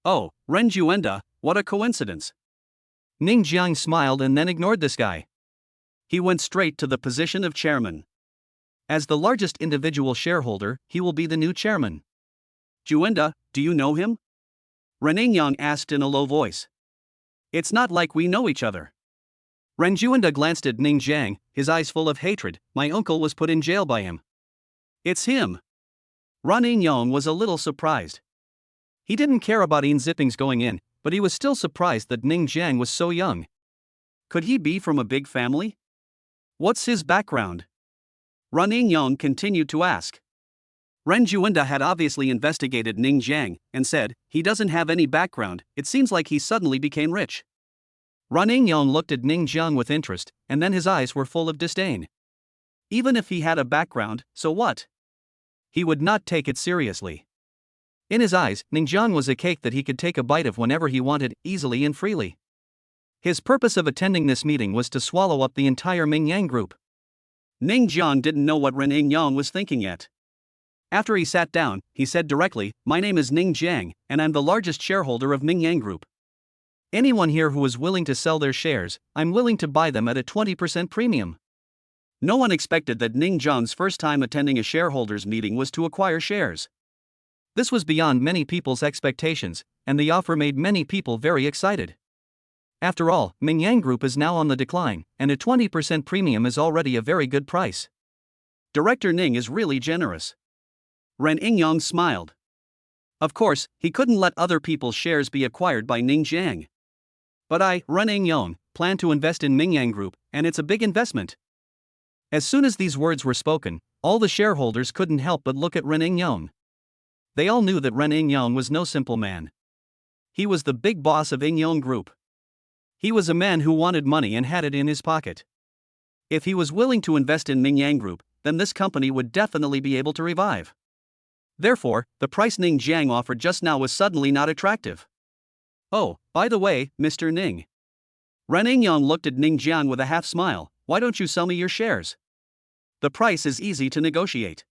Oh, Ren Juanda, what a coincidence. Ning Jiang smiled and then ignored this guy. He went straight to the position of chairman. As the largest individual shareholder, he will be the new chairman. Juanda, do you know him? Rening Yong asked in a low voice. It's not like we know each other. Ren Juanda glanced at Ning Jiang, his eyes full of hatred. My uncle was put in jail by him. It's him. Ren Yong was a little surprised. He didn't care about Ian Zipping's going in, but he was still surprised that Ning Jiang was so young. Could he be from a big family? What's his background? Ren Yong continued to ask. Ren Juanda had obviously investigated Ning Jiang and said, he doesn't have any background, it seems like he suddenly became rich. Ren Yong looked at Ning Jiang with interest, and then his eyes were full of disdain. Even if he had a background, so what? He would not take it seriously. In his eyes, Ning Jiang was a cake that he could take a bite of whenever he wanted, easily and freely. His purpose of attending this meeting was to swallow up the entire Mingyang group. Ning Jiang didn't know what Ren Yong was thinking yet. After he sat down, he said directly, my name is Ning Jiang, and I'm the largest shareholder of Mingyang Group. Anyone here who is willing to sell their shares, I'm willing to buy them at a 20% premium. No one expected that Ning Jiang's first time attending a shareholders meeting was to acquire shares. This was beyond many people's expectations, and the offer made many people very excited. After all, Mingyang Group is now on the decline, and a 20% premium is already a very good price. Director Ning is really generous. Ren Yong smiled. Of course, he couldn't let other people's shares be acquired by Ning Jiang. But I, Ren Yong, plan to invest in Mingyang Group, and it's a big investment. As soon as these words were spoken, all the shareholders couldn't help but look at Ren Yong. They all knew that Ren Yong was no simple man. He was the big boss of Yong Group. He was a man who wanted money and had it in his pocket. If he was willing to invest in Mingyang Group, then this company would definitely be able to revive. Therefore, the price Ning Jiang offered just now was suddenly not attractive. Oh, by the way, Mr. Ning. Ren Yong looked at Ning Jiang with a half smile. Why don't you sell me your shares? The price is easy to negotiate.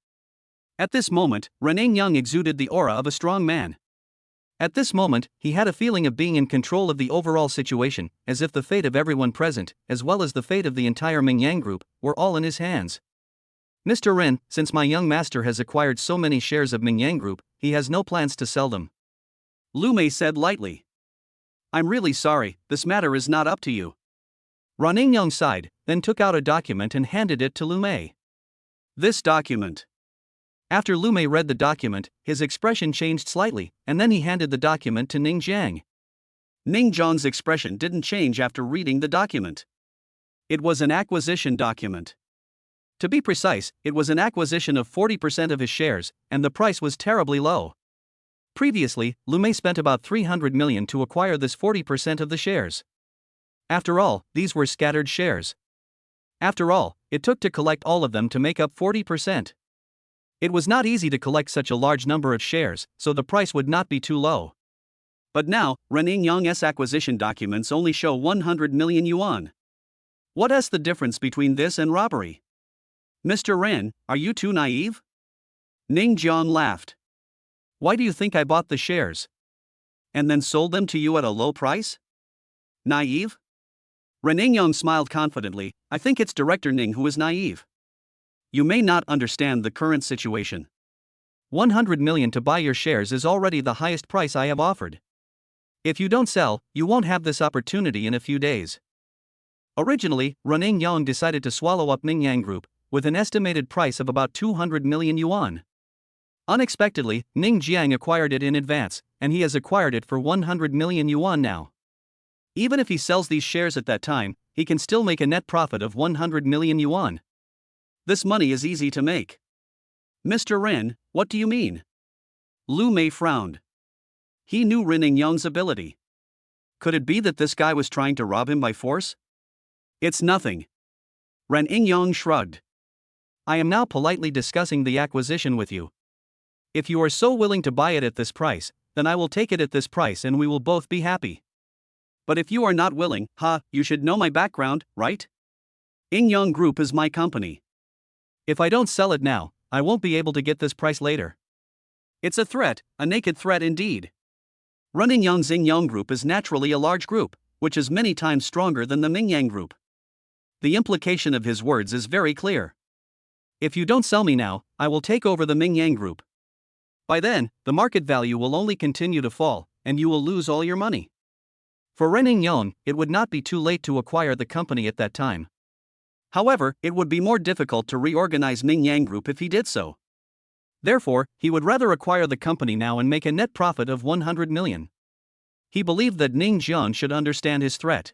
At this moment, Ren Yong exuded the aura of a strong man. At this moment, he had a feeling of being in control of the overall situation, as if the fate of everyone present, as well as the fate of the entire Mingyang Group, were all in his hands. Mr. Ren, since my young master has acquired so many shares of Mingyang Group, he has no plans to sell them. Lu Mei said lightly. I'm really sorry, this matter is not up to you. Ren Yong sighed, then took out a document and handed it to Lu Mei. This document. After Lu Mei read the document, his expression changed slightly, and then he handed the document to Ning Jiang. Ning Jiang's expression didn't change after reading the document. It was an acquisition document. To be precise, it was an acquisition of 40% of his shares, and the price was terribly low. Previously, Lu Mei spent about 300 million to acquire this 40% of the shares. After all, these were scattered shares. After all, it took to collect all of them to make up 40%. It was not easy to collect such a large number of shares, so the price would not be too low. But now, Ren Yong's acquisition documents only show 100 million yuan. What is the difference between this and robbery? Mr. Ren, are you too naive? Ning Jiang laughed. Why do you think I bought the shares? And then sold them to you at a low price? Naive? Ren Yong smiled confidently. I think it's Director Ning who is naive. You may not understand the current situation. 100 million to buy your shares is already the highest price I have offered. If you don't sell, you won't have this opportunity in a few days. Originally, Ren Yong decided to swallow up Mingyang Group, with an estimated price of about 200 million yuan. Unexpectedly, Ning Jiang acquired it in advance, and he has acquired it for 100 million yuan now. Even if he sells these shares at that time, he can still make a net profit of 100 million yuan. This money is easy to make. Mr. Ren, what do you mean? Lu Mei frowned. He knew Ren Yong's ability. Could it be that this guy was trying to rob him by force? It's nothing. Ren Yong shrugged. I am now politely discussing the acquisition with you. If you are so willing to buy it at this price, then I will take it at this price and we will both be happy. But if you are not willing, you should know my background, right? Yong Group is my company. If I don't sell it now, I won't be able to get this price later. It's a threat, a naked threat indeed. Ren Yong's Yong Group is naturally a large group, which is many times stronger than the Mingyang Group. The implication of his words is very clear. If you don't sell me now, I will take over the Mingyang Group. By then, the market value will only continue to fall, and you will lose all your money. For Ren Yong, it would not be too late to acquire the company at that time. However, it would be more difficult to reorganize Ning Yang Group if he did so. Therefore, he would rather acquire the company now and make a net profit of 100 million. He believed that Ning Jian should understand his threat.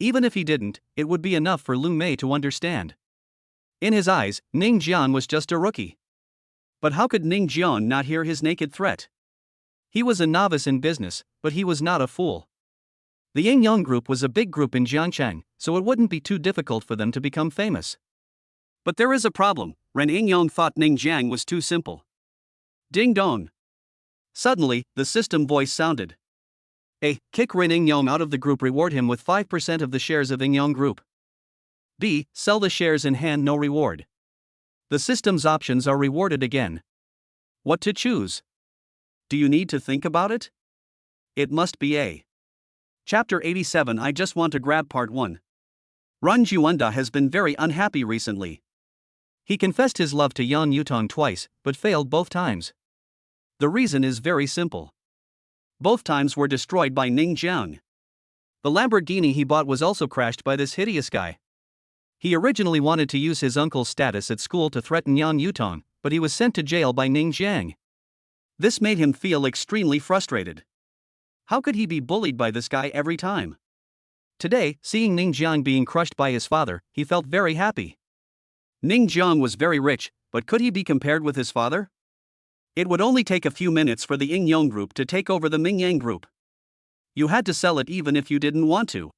Even if he didn't, it would be enough for Lu Mei to understand. In his eyes, Ning Jian was just a rookie. But how could Ning Jian not hear his naked threat? He was a novice in business, but he was not a fool. The Yin Yang Group was a big group in Jiangchang, so it wouldn't be too difficult for them to become famous. But there is a problem. Ren Yingyong thought Ning Jiang was too simple. Ding dong. Suddenly, the system voice sounded. A. Kick Ren Yingyong out of the group, reward him with 5% of the shares of Yingyong Group. B. Sell the shares in hand, no reward. The system's options are rewarded again. What to choose? Do you need to think about it? It must be A. Chapter 87. I just want to grab part 1. Run Juanda has been very unhappy recently. He confessed his love to Yan Yutong twice, but failed both times. The reason is very simple. Both times were destroyed by Ning Jiang. The Lamborghini he bought was also crashed by this hideous guy. He originally wanted to use his uncle's status at school to threaten Yan Yutong, but he was sent to jail by Ning Jiang. This made him feel extremely frustrated. How could he be bullied by this guy every time? Today, seeing Ning Jiang being crushed by his father, he felt very happy. Ning Jiang was very rich, but could he be compared with his father? It would only take a few minutes for the Yin Yang Group to take over the Ming Yang Group. You had to sell it even if you didn't want to.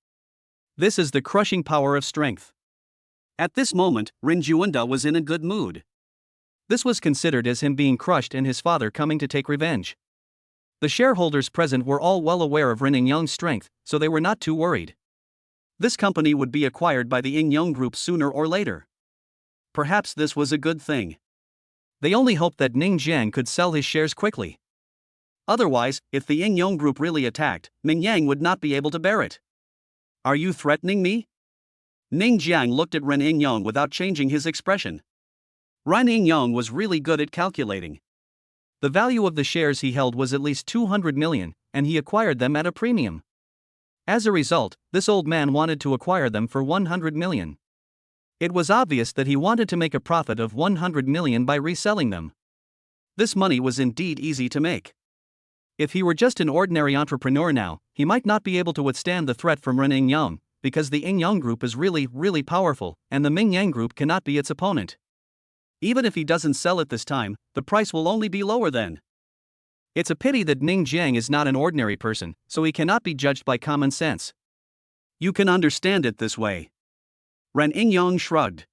This is the crushing power of strength. At this moment, Ren Juanda was in a good mood. This was considered as him being crushed and his father coming to take revenge. The shareholders present were all well aware of Ren Yingyong's strength, so they were not too worried. This company would be acquired by the Yin Yang Group sooner or later. Perhaps this was a good thing. They only hoped that Ning Jiang could sell his shares quickly. Otherwise, if the Yin Yang Group really attacked, Ming Yang would not be able to bear it. Are you threatening me? Ning Jiang looked at Ren Yingyong without changing his expression. Ren Yingyong was really good at calculating. The value of the shares he held was at least 200 million, and he acquired them at a premium. As a result, this old man wanted to acquire them for 100 million. It was obvious that he wanted to make a profit of 100 million by reselling them. This money was indeed easy to make. If he were just an ordinary entrepreneur now, he might not be able to withstand the threat from Ren Yingyong, because the Yin Yang Group is really powerful, and the Ming Yang Group cannot be its opponent. Even if he doesn't sell it this time, the price will only be lower then. It's a pity that Ning Jiang is not an ordinary person, so he cannot be judged by common sense. You can understand it this way. Ren Yingyong shrugged.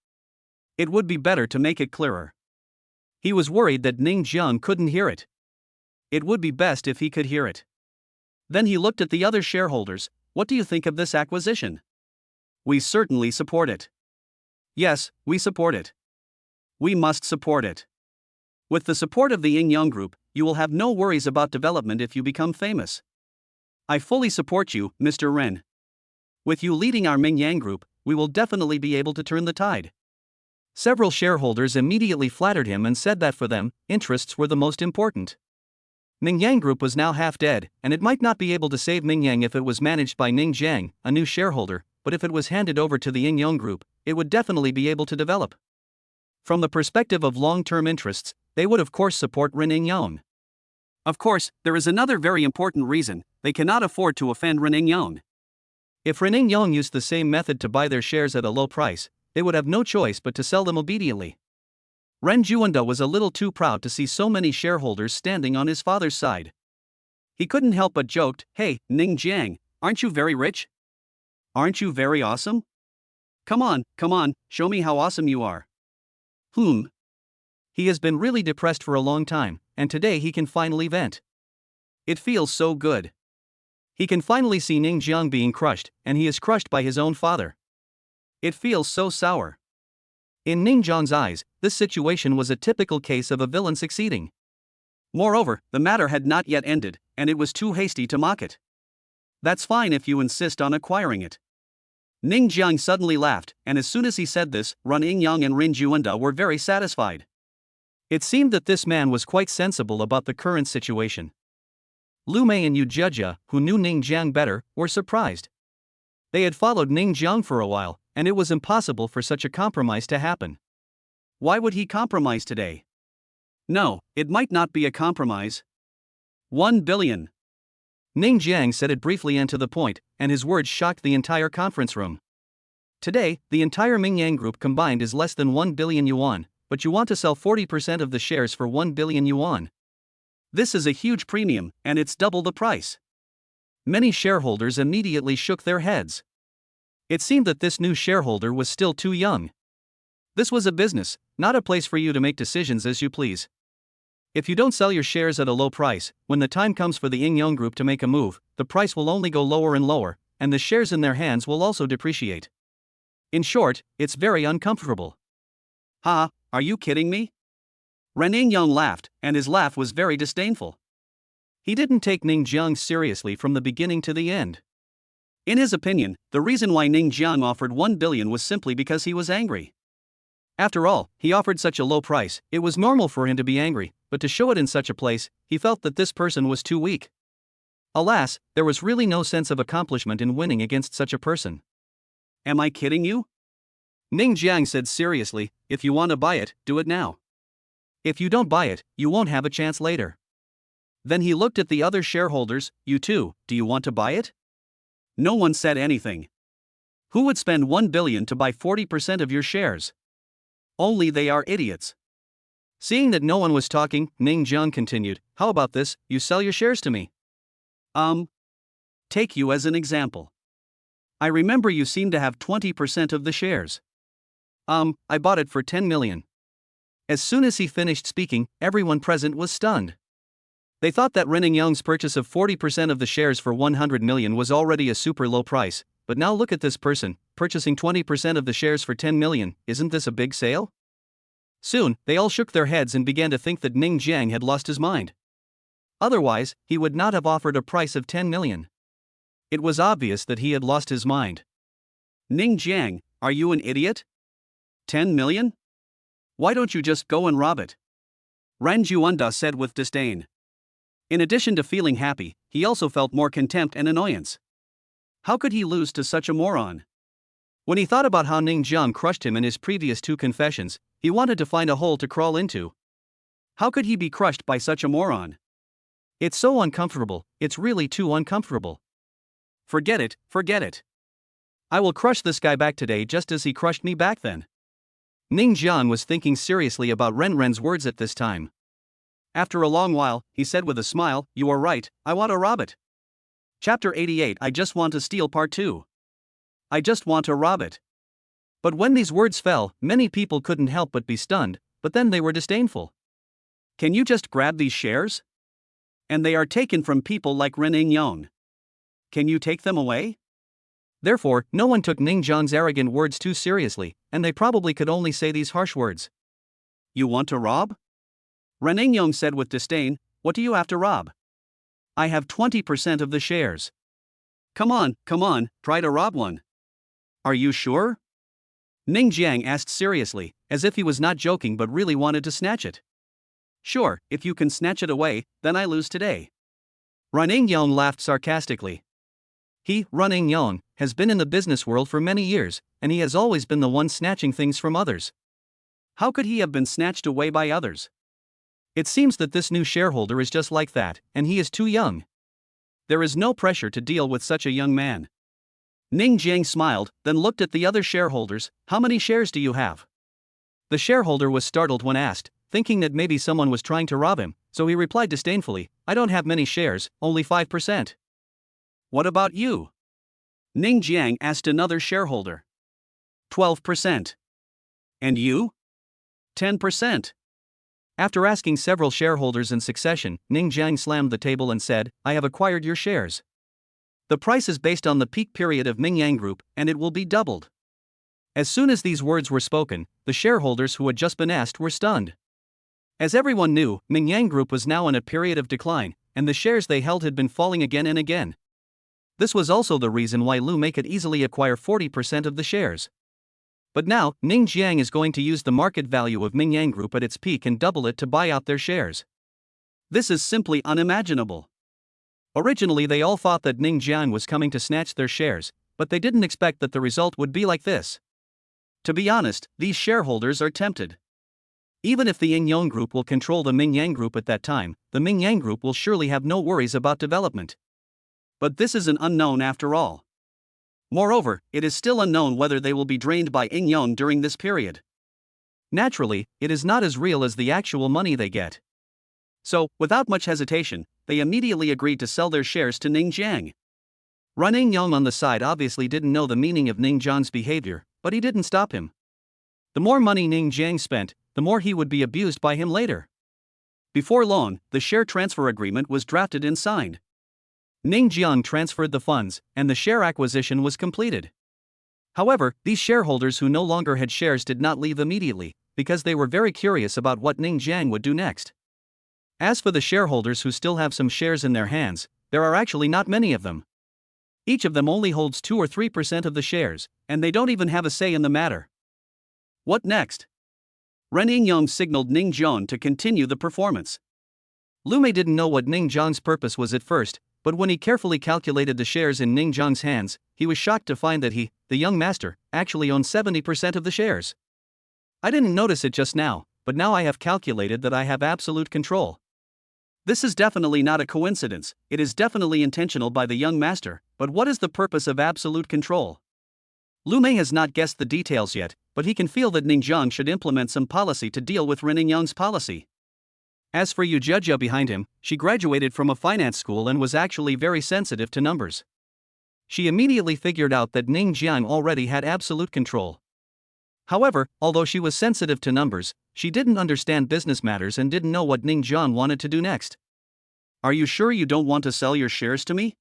It would be better to make it clearer. He was worried that Ning Jiang couldn't hear it. It would be best if he could hear it. Then he looked at the other shareholders. What do you think of this acquisition? We certainly support it. Yes, we support it. We must support it. With the support of the Yin Yang Group, you will have no worries about development if you become famous. I fully support you, Mr. Ren. With you leading our Ming Yang Group, we will definitely be able to turn the tide. Several shareholders immediately flattered him and said that for them, interests were the most important. Ming Yang Group was now half dead, and it might not be able to save Ming Yang if it was managed by Ning Jiang, a new shareholder, but if it was handed over to the Yin Yang Group, it would definitely be able to develop. From the perspective of long-term interests, they would of course support Ren Yingyong. Of course, there is another very important reason: they cannot afford to offend Ren Yingyong. If Ren Yingyong used the same method to buy their shares at a low price, they would have no choice but to sell them obediently. Ren Juanda was a little too proud to see so many shareholders standing on his father's side. He couldn't help but joked, "Hey, Ning Jiang, aren't you very rich? Aren't you very awesome? Come on, show me how awesome you are." He has been really depressed for a long time, and today he can finally vent. It feels so good. He can finally see Ning Jiang being crushed, and he is crushed by his own father. It feels so sour. In Ning Jiang's eyes, this situation was a typical case of a villain succeeding. Moreover, the matter had not yet ended, and it was too hasty to mock it. That's fine if you insist on acquiring it. Ning Jiang suddenly laughed, and as soon as he said this, Ren Yingyong and Ren Juanda were very satisfied. It seemed that this man was quite sensible about the current situation. Lu Mei and Yu Jia, who knew Ning Jiang better, were surprised. They had followed Ning Jiang for a while, and it was impossible for such a compromise to happen. Why would he compromise today? No, it might not be a compromise. 1 billion. Ning Jiang said it briefly and to the point, and his words shocked the entire conference room. Today, the entire Mingyang Group combined is less than 1 billion yuan, but you want to sell 40% of the shares for 1 billion yuan. This is a huge premium, and it's double the price. Many shareholders immediately shook their heads. It seemed that this new shareholder was still too young. This was a business, not a place for you to make decisions as you please. If you don't sell your shares at a low price, when the time comes for the Yingyang Group to make a move, the price will only go lower and lower, and the shares in their hands will also depreciate. In short, it's very uncomfortable. Ha, are you kidding me? Ren Yingyang laughed, and his laugh was very disdainful. He didn't take Ning Jiang seriously from the beginning to the end. In his opinion, the reason why Ning Jiang offered 1 billion was simply because he was angry. After all, he offered such a low price, it was normal for him to be angry, but to show it in such a place, he felt that this person was too weak. Alas, there was really no sense of accomplishment in winning against such a person. Am I kidding you? Ning Jiang said seriously, if you want to buy it, do it now. If you don't buy it, you won't have a chance later. Then he looked at the other shareholders, you too, do you want to buy it? No one said anything. Who would spend 1 billion to buy 40% of your shares? Only they are idiots. Seeing that no one was talking, Ning Jiang continued, how about this, you sell your shares to me? Take you as an example. I remember you seem to have 20% of the shares. I bought it for 10 million. As soon as he finished speaking, everyone present was stunned. They thought that Ren Yingyang's purchase of 40% of the shares for 100 million was already a super low price, but now look at this person, purchasing 20% of the shares for 10 million, isn't this a big sale? Soon, they all shook their heads and began to think that Ning Jiang had lost his mind. Otherwise, he would not have offered a price of 10 million. It was obvious that he had lost his mind. Ning Jiang, are you an idiot? 10 million? Why don't you just go and rob it? Ran Juanda said with disdain. In addition to feeling happy, he also felt more contempt and annoyance. How could he lose to such a moron? When he thought about how Ning Jiang crushed him in his previous 2 confessions, he wanted to find a hole to crawl into. How could he be crushed by such a moron? It's so uncomfortable, it's really too uncomfortable. Forget it, forget it. I will crush this guy back today just as he crushed me back then. Ning Jiang was thinking seriously about Ren's words at this time. After a long while, he said with a smile, you are right, I want to rob it. Chapter 88 I Just Want to Steal Part 2. I just want to rob it. But when these words fell, many people couldn't help but be stunned, but then they were disdainful. Can you just grab these shares? And they are taken from people like Ren Yingyang. Can you take them away? Therefore, no one took Ning Jiang's arrogant words too seriously, and they probably could only say these harsh words. You want to rob? Ren Yingyang said with disdain, what do you have to rob? I have 20% of the shares. Come on, try to rob one. Are you sure? Ning Jiang asked seriously, as if he was not joking but really wanted to snatch it. Sure, if you can snatch it away, then I lose today. Ren Yingyang laughed sarcastically. He, Ren Yingyang, has been in the business world for many years, and he has always been the one snatching things from others. How could he have been snatched away by others? It seems that this new shareholder is just like that, and he is too young. There is no pressure to deal with such a young man. Ning Jiang smiled, then looked at the other shareholders, how many shares do you have? The shareholder was startled when asked, thinking that maybe someone was trying to rob him, so he replied disdainfully, I don't have many shares, only 5%. What about you? Ning Jiang asked another shareholder. 12%. And you? 10%. After asking several shareholders in succession, Ning Jiang slammed the table and said, I have acquired your shares. The price is based on the peak period of Mingyang Group, and it will be doubled. As soon as these words were spoken, the shareholders who had just been asked were stunned. As everyone knew, Mingyang Group was now in a period of decline, and the shares they held had been falling again and again. This was also the reason why Lu Mei could easily acquire 40% of the shares. But now, Ning Jiang is going to use the market value of Mingyang Group at its peak and double it to buy out their shares. This is simply unimaginable. Originally they all thought that Ning Jiang was coming to snatch their shares, but they didn't expect that the result would be like this. To be honest, these shareholders are tempted. Even if the Yin Yang Group will control the Ming Yang Group at that time, the Ming Yang Group will surely have no worries about development. But this is an unknown after all. Moreover, it is still unknown whether they will be drained by Yin Yang during this period. Naturally, it is not as real as the actual money they get. So, without much hesitation, they immediately agreed to sell their shares to Ning Jiang. Ning Yang on the side obviously didn't know the meaning of Ning Jiang's behavior, but he didn't stop him. The more money Ning Jiang spent, the more he would be abused by him later. Before long, the share transfer agreement was drafted and signed. Ning Jiang transferred the funds, and the share acquisition was completed. However, these shareholders who no longer had shares did not leave immediately, because they were very curious about what Ning Jiang would do next. As for the shareholders who still have some shares in their hands, there are actually not many of them. Each of them only holds 2 or 3% of the shares, and they don't even have a say in the matter. What next? Ren Yingyang signaled Ning Jiang to continue the performance. Lu Mei didn't know what Ning Jiang's purpose was at first, but when he carefully calculated the shares in Ning Jiang's hands, he was shocked to find that he, the young master, actually owned 70% of the shares. I didn't notice it just now, but now I have calculated that I have absolute control. This is definitely not a coincidence, it is definitely intentional by the young master, but what is the purpose of absolute control? Lu Mei has not guessed the details yet, but he can feel that Ning Jiang should implement some policy to deal with Ren Yingyang's policy. As for Yu Jejia behind him, she graduated from a finance school and was actually very sensitive to numbers. She immediately figured out that Ning Jiang already had absolute control. However, although she was sensitive to numbers, she didn't understand business matters and didn't know what Ning Jiang wanted to do next. Are you sure you don't want to sell your shares to me?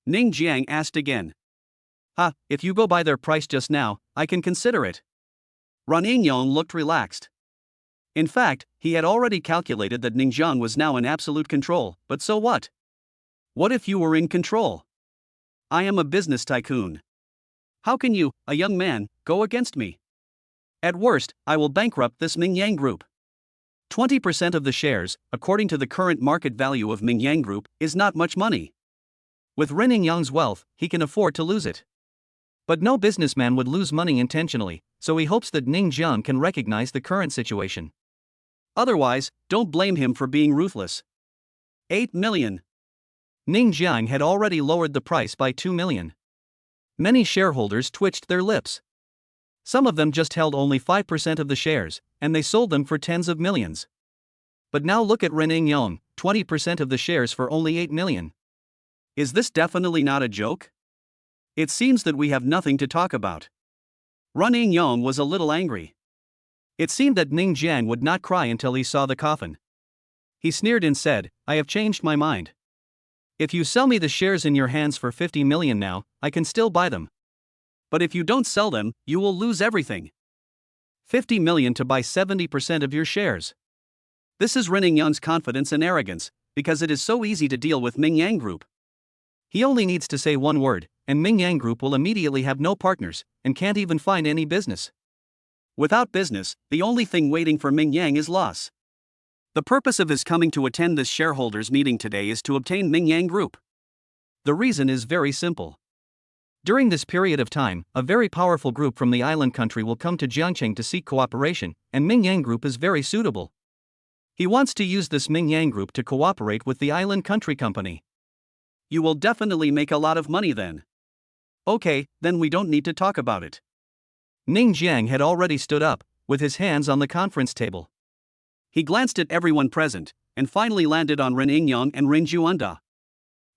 Ning Jiang asked again. If you go by their price just now, I can consider it. Ren Yingyang looked relaxed. In fact, he had already calculated that Ning Jiang was now in absolute control, but so what? What if you were in control? I am a business tycoon. How can you, a young man, go against me? At worst, I will bankrupt this Ming Yang Group. 20% of the shares, according to the current market value of Ming Yang Group, is not much money. With Ren Yingyang's wealth, he can afford to lose it. But no businessman would lose money intentionally, so he hopes that Ning Jiang can recognize the current situation. Otherwise, don't blame him for being ruthless. 8 million. Ning Jiang had already lowered the price by 2 million. Many shareholders twitched their lips. Some of them just held only 5% of the shares, and they sold them for tens of millions. But now look at Ren Yingyang, 20% of the shares for only 8 million. Is this definitely not a joke? It seems that we have nothing to talk about. Ren Yingyang was a little angry. It seemed that Ning Jiang would not cry until he saw the coffin. He sneered and said, I have changed my mind. If you sell me the shares in your hands for 50 million now, I can still buy them. But if you don't sell them, you will lose everything. 50 million to buy 70% of your shares. This is Ren Yingyang's confidence and arrogance, because it is so easy to deal with Ming Yang Group. He only needs to say one word, and Ming Yang Group will immediately have no partners, and can't even find any business. Without business, the only thing waiting for Ming Yang is loss. The purpose of his coming to attend this shareholders meeting today is to obtain Ming Yang Group. The reason is very simple. During this period of time, a very powerful group from the island country will come to Jiangcheng to seek cooperation, and Ming Yang Group is very suitable. He wants to use this Ming Yang Group to cooperate with the island country company. You will definitely make a lot of money then. Okay, then we don't need to talk about it. Ning Jiang had already stood up, with his hands on the conference table. He glanced at everyone present, and finally landed on Ren Yingyang and Ren Juanda.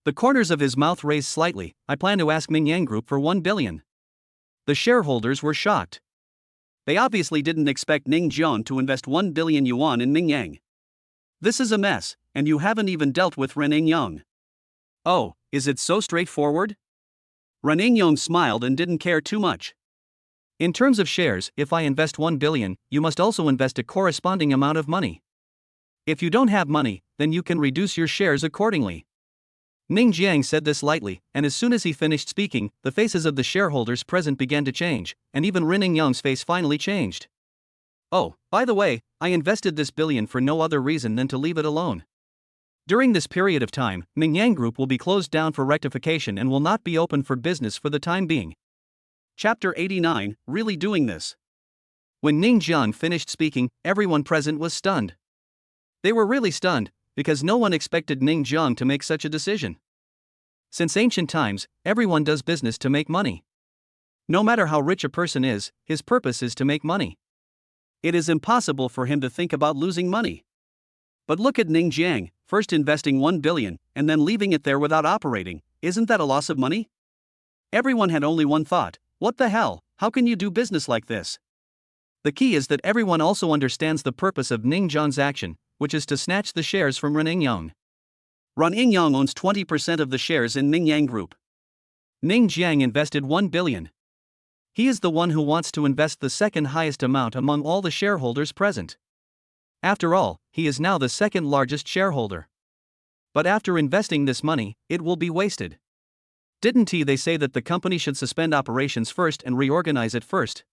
The corners of his mouth raised slightly. I plan to ask Ming Yang Group for 1 billion. The shareholders were shocked. They obviously didn't expect Ning Jiang to invest 1 billion yuan in Ming Yang. This is a mess, and you haven't even dealt with Ren Yingyang. Oh, is it so straightforward? Ren Yingyang smiled and didn't care too much. In terms of shares, if I invest 1 billion, you must also invest a corresponding amount of money. If you don't have money, then you can reduce your shares accordingly. Ning Jiang said this lightly, and as soon as he finished speaking, the faces of the shareholders present began to change, and even Ren Yingyang's face finally changed. Oh, by the way, I invested this billion for no other reason than to leave it alone. During this period of time, Ming Yang Group will be closed down for rectification and will not be open for business for the time being. Chapter 89, Really Doing This? When Ning Jiang finished speaking, everyone present was stunned. They were really stunned, because no one expected Ning Jiang to make such a decision. Since ancient times, everyone does business to make money. No matter how rich a person is, his purpose is to make money. It is impossible for him to think about losing money. But look at Ning Jiang, first investing 1 billion, and then leaving it there without operating. Isn't that a loss of money? Everyone had only one thought: what the hell, how can you do business like this? The key is that everyone also understands the purpose of Ning Jiang's action, which is to snatch the shares from Ren Yang. Ren Yang owns 20% of the shares in Ning Yang Group. Ning Jiang invested 1 billion. He is the one who wants to invest the second highest amount among all the shareholders present. After all, he is now the second largest shareholder. But after investing this money, it will be wasted. Didn't they say that the company should suspend operations first and reorganize it first?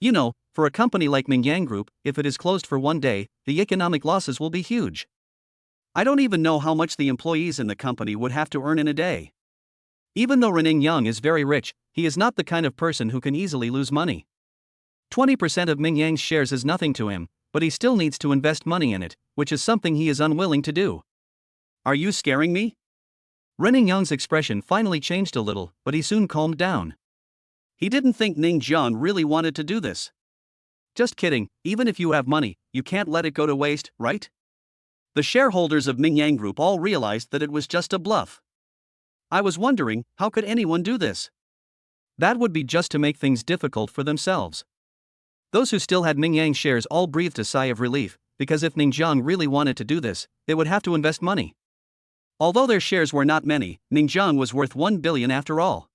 You know, for a company like Ning Yang Group, if it is closed for one day, the economic losses will be huge. I don't even know how much the employees in the company would have to earn in a day. Even though Ren Yang is very rich, he is not the kind of person who can easily lose money. 20% of Ming Yang's shares is nothing to him, but he still needs to invest money in it, which is something he is unwilling to do. Are you scaring me? Ren Yang's expression finally changed a little, but he soon calmed down. He didn't think Ning Jiang really wanted to do this. Just kidding, even if you have money, you can't let it go to waste, right? The shareholders of Ning Yang Group all realized that it was just a bluff. I was wondering, how could anyone do this? That would be just to make things difficult for themselves. Those who still had Ning Yang shares all breathed a sigh of relief, because if Ning Jiang really wanted to do this, they would have to invest money. Although their shares were not many, Ning Jiang was worth 1 billion after all.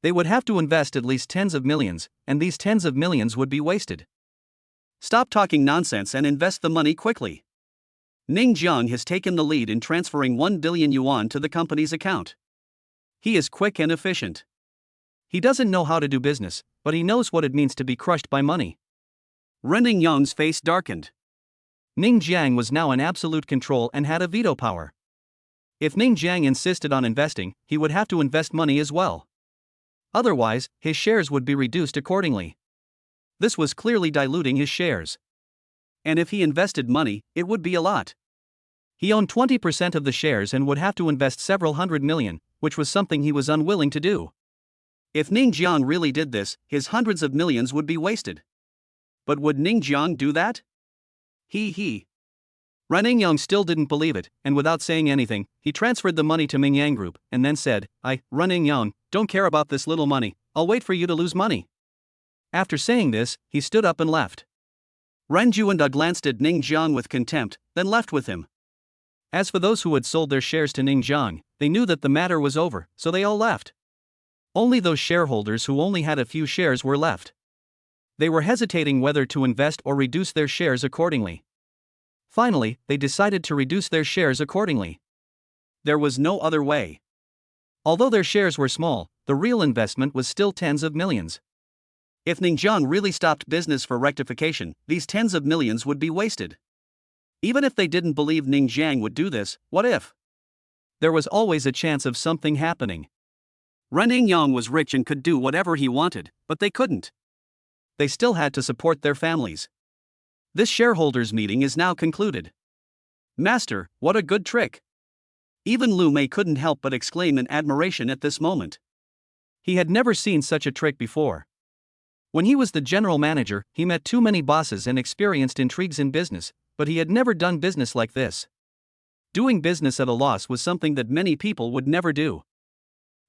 They would have to invest at least tens of millions, and these tens of millions would be wasted. Stop talking nonsense and invest the money quickly. Ning Jiang has taken the lead in transferring 1 billion yuan to the company's account. He is quick and efficient. He doesn't know how to do business, but he knows what it means to be crushed by money. Ren Yang's face darkened. Ning Jiang was now in absolute control and had a veto power. If Ning Jiang insisted on investing, he would have to invest money as well. Otherwise, his shares would be reduced accordingly. This was clearly diluting his shares. And if he invested money, it would be a lot. He owned 20% of the shares and would have to invest several hundred million, which was something he was unwilling to do. If Ning Jiang really did this, his hundreds of millions would be wasted. But would Ning Jiang do that? Ren Yang still didn't believe it, and without saying anything, he transferred the money to Ming Yang Group, and then said, Ren Yang, don't care about this little money, I'll wait for you to lose money. After saying this, he stood up and left. Ren Juanda glanced at Ning Jiang with contempt, then left with him. As for those who had sold their shares to Ning Jiang, they knew that the matter was over, so they all left. Only those shareholders who only had a few shares were left. They were hesitating whether to invest or reduce their shares accordingly. Finally, they decided to reduce their shares accordingly. There was no other way. Although their shares were small, the real investment was still tens of millions. If Ning Jiang really stopped business for rectification, these tens of millions would be wasted. Even if they didn't believe Ning Jiang would do this, what if? There was always a chance of something happening. Ren Yang was rich and could do whatever he wanted, but they couldn't. They still had to support their families. This shareholders' meeting is now concluded. Master, what a good trick! Even Lu Mei couldn't help but exclaim in admiration at this moment. He had never seen such a trick before. When he was the general manager, he met too many bosses and experienced intrigues in business, but he had never done business like this. Doing business at a loss was something that many people would never do.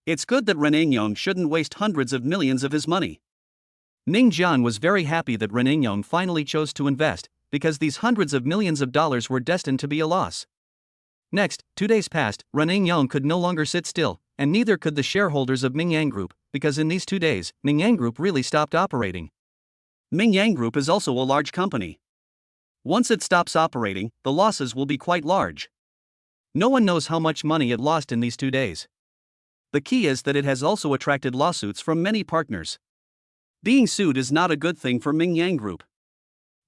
It's good that Ren Yang shouldn't waste hundreds of millions of his money. Ning Jiang was very happy that Ren Yang finally chose to invest, because these hundreds of millions of dollars were destined to be a loss. Next, 2 days passed, Ren Yang could no longer sit still, and neither could the shareholders of Ming Yang Group, because in these 2 days, Ming Yang Group really stopped operating. Ming Yang Group is also a large company. Once it stops operating, the losses will be quite large. No one knows how much money it lost in these 2 days. The key is that it has also attracted lawsuits from many partners. Being sued is not a good thing for Ming Yang Group.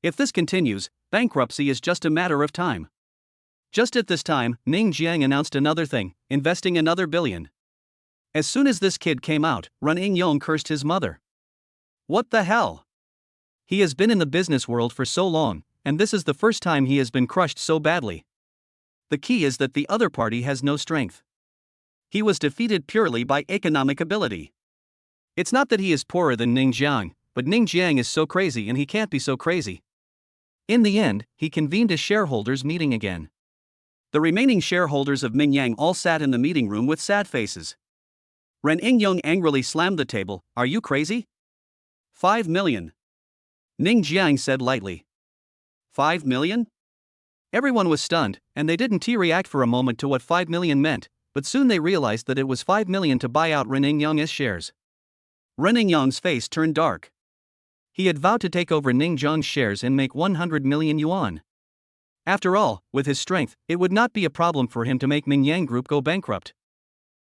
If this continues, bankruptcy is just a matter of time. Just at this time, Ning Jiang announced another thing, investing another billion. As soon as this kid came out, Ren Yang cursed his mother. What the hell? He has been in the business world for so long, and this is the first time he has been crushed so badly. The key is that the other party has no strength. He was defeated purely by economic ability. It's not that he is poorer than Ning Jiang, but Ning Jiang is so crazy and he can't be so crazy. In the end, he convened a shareholders' meeting again. The remaining shareholders of Ming Yang all sat in the meeting room with sad faces. Ren Yingyong angrily slammed the table. Are you crazy? 5 million. Ning Jiang said lightly. 5 million? Everyone was stunned, and they didn't react for a moment to what 5 million meant, but soon they realized that it was 5 million to buy out Ren Yingyong's shares. Ren Yingyong's face turned dark. He had vowed to take over Ning Jiang's shares and make 100 million yuan. After all, with his strength, it would not be a problem for him to make Ming Yang Group go bankrupt.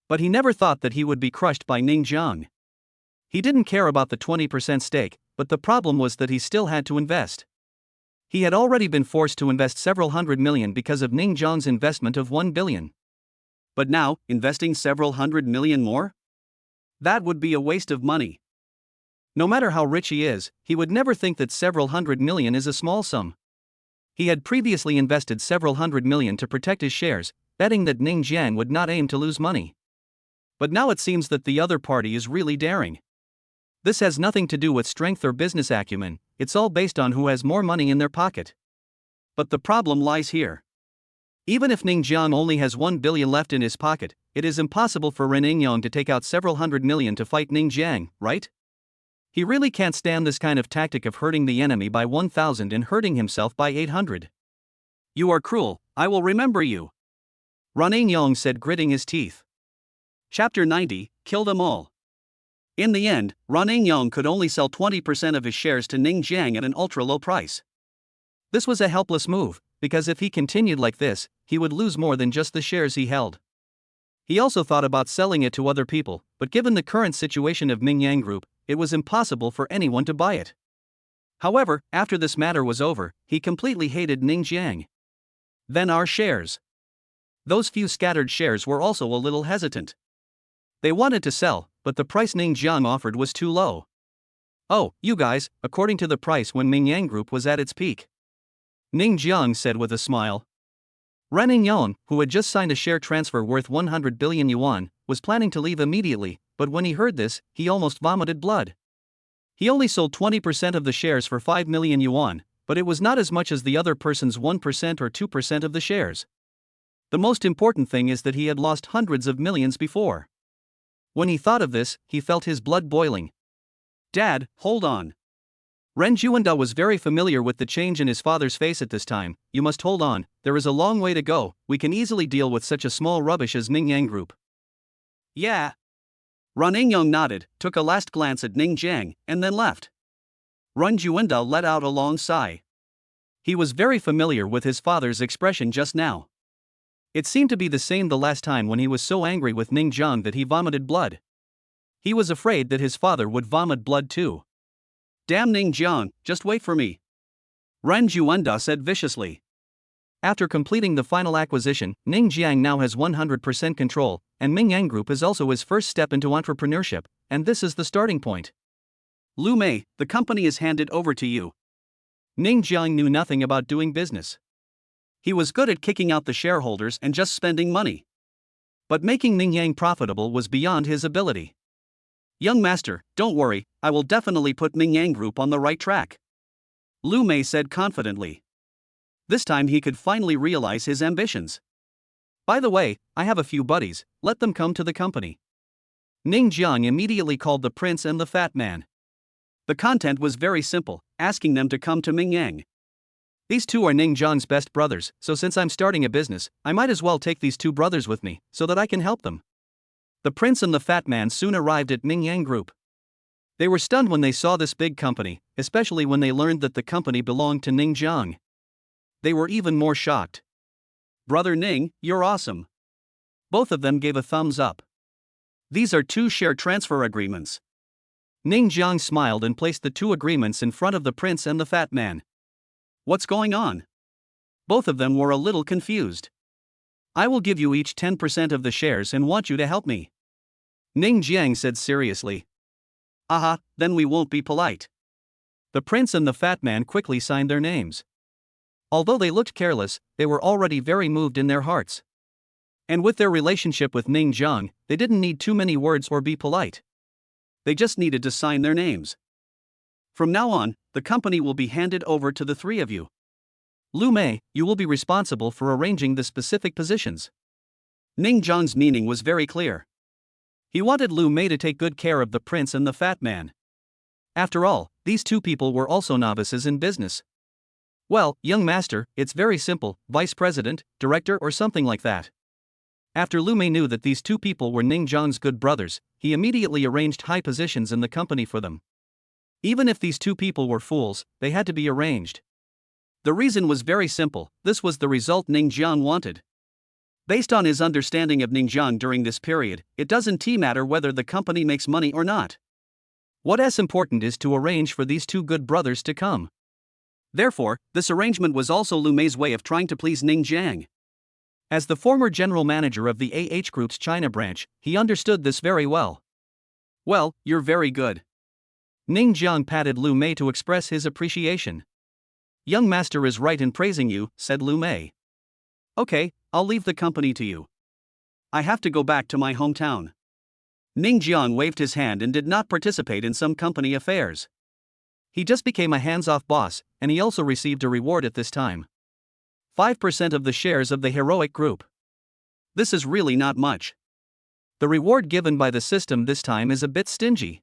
But he never thought that he would be crushed by Ning Jiang. He didn't care about the 20% stake, but the problem was that he still had to invest. He had already been forced to invest several hundred million because of Ning Jiang's investment of 1 billion. But now, investing several hundred million more? That would be a waste of money. No matter how rich he is, he would never think that several hundred million is a small sum. He had previously invested several hundred million to protect his shares, betting that Ning Jiang would not aim to lose money. But now it seems that the other party is really daring. This has nothing to do with strength or business acumen, it's all based on who has more money in their pocket. But the problem lies here. Even if Ning Jiang only has 1 billion left in his pocket, it is impossible for Ren Yingyong to take out several hundred million to fight Ning Jiang, right? He really can't stand this kind of tactic of hurting the enemy by 1,000 and hurting himself by 800. You are cruel, I will remember you. Ren Yingyong said, gritting his teeth. Chapter 90, Kill Them All. In the end, Ren Yingyong could only sell 20% of his shares to Ning Jiang at an ultra-low price. This was a helpless move, because if he continued like this, he would lose more than just the shares he held. He also thought about selling it to other people, but given the current situation of Ming Yang Group, it was impossible for anyone to buy it. However, after this matter was over, he completely hated Ning Jiang. Then our shares. Those few scattered shares were also a little hesitant. They wanted to sell, but the price Ning Jiang offered was too low. Oh, you guys, according to the price when Ming Yang Group was at its peak. Ning Jiang said with a smile. Ren Yingyong, who had just signed a share transfer worth 100 billion yuan, was planning to leave immediately, but when he heard this, he almost vomited blood. He only sold 20% of the shares for 5 million yuan, but it was not as much as the other person's 1% or 2% of the shares. The most important thing is that he had lost hundreds of millions before. When he thought of this, he felt his blood boiling. Dad, hold on. Ren Juanda was very familiar with the change in his father's face at this time. You must hold on, there is a long way to go, we can easily deal with such a small rubbish as Ming Yang Group. Yeah. Ren Yingyong nodded, took a last glance at Ning Jiang, and then left. Ren Juanda let out a long sigh. He was very familiar with his father's expression just now. It seemed to be the same the last time when he was so angry with Ning Jiang that he vomited blood. He was afraid that his father would vomit blood too. Damn Ning Jiang, just wait for me. Ren Juanda said viciously. After completing the final acquisition, Ning Jiang now has 100% control, and Ming Yang Group is also his first step into entrepreneurship, and this is the starting point. Lu Mei, the company is handed over to you. Ning Jiang knew nothing about doing business. He was good at kicking out the shareholders and just spending money. But making Ning Yang profitable was beyond his ability. Young master, don't worry, I will definitely put Ming Yang Group on the right track. Lu Mei said confidently. This time he could finally realize his ambitions. By the way, I have a few buddies, let them come to the company. Ning Jiang immediately called the prince and the fat man. The content was very simple, asking them to come to Ming Yang. These two are Ning Jiang's best brothers, so since I'm starting a business, I might as well take these two brothers with me, so that I can help them. The prince and the fat man soon arrived at Ming Yang Group. They were stunned when they saw this big company, especially when they learned that the company belonged to Ning Jiang. They were even more shocked. Brother Ning, you're awesome. Both of them gave a thumbs up. These are 2 share transfer agreements. Ning Jiang smiled and placed the 2 agreements in front of the prince and the fat man. What's going on? Both of them were a little confused. I will give you each 10% of the shares and want you to help me. Ning Jiang said seriously. Aha, then we won't be polite. The prince and the fat man quickly signed their names. Although they looked careless, they were already very moved in their hearts. And with their relationship with Ning Jiang, they didn't need too many words or be polite. They just needed to sign their names. From now on, the company will be handed over to the three of you. Lu Mei, you will be responsible for arranging the specific positions. Ning Jiang's meaning was very clear. He wanted Lu Mei to take good care of the prince and the fat man. After all, these two people were also novices in business. Well, young master, it's very simple, vice president, director or something like that. After Lu Mei knew that these two people were Ning Jiang's good brothers, he immediately arranged high positions in the company for them. Even if these two people were fools, they had to be arranged. The reason was very simple, this was the result Ning Jiang wanted. Based on his understanding of Ning Jiang during this period, it doesn't matter whether the company makes money or not. What is important is to arrange for these two good brothers to come. Therefore, this arrangement was also Lu Mei's way of trying to please Ning Jiang. As the former general manager of the AH Group's China branch, he understood this very well. Well, you're very good. Ning Jiang patted Lu Mei to express his appreciation. Young master is right in praising you, said Lu Mei. Okay, I'll leave the company to you. I have to go back to my hometown. Ning Jiang waved his hand and did not participate in some company affairs. He just became a hands-off boss, and he also received a reward at this time. 5% of the shares of the heroic group. This is really not much. The reward given by the system this time is a bit stingy.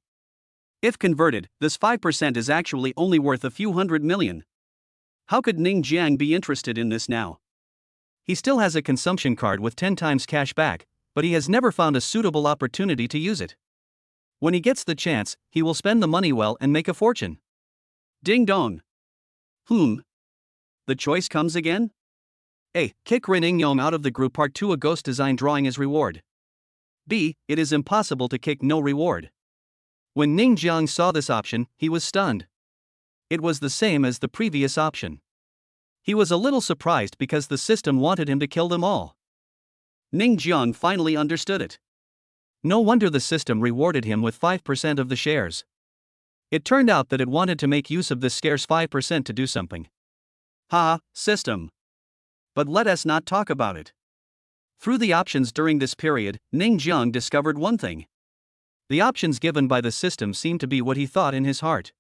If converted, this 5% is actually only worth a few hundred million. How could Ning Jiang be interested in this now? He still has a consumption card with 10 times cash back, but he has never found a suitable opportunity to use it. When he gets the chance, he will spend the money well and make a fortune. Ding dong. The choice comes again? A. Kick Rin Yong out of the group. Part 2. A ghost design drawing as reward. B. It is impossible to kick no reward. When Ning Jiang saw this option, he was stunned. It was the same as the previous option. He was a little surprised because the system wanted him to kill them all. Ning Jiang finally understood it. No wonder the system rewarded him with 5% of the shares. It turned out that it wanted to make use of this scarce 5% to do something. System. But let us not talk about it. Through the options during this period, Ning Jiang discovered one thing. The options given by the system seemed to be what he thought in his heart.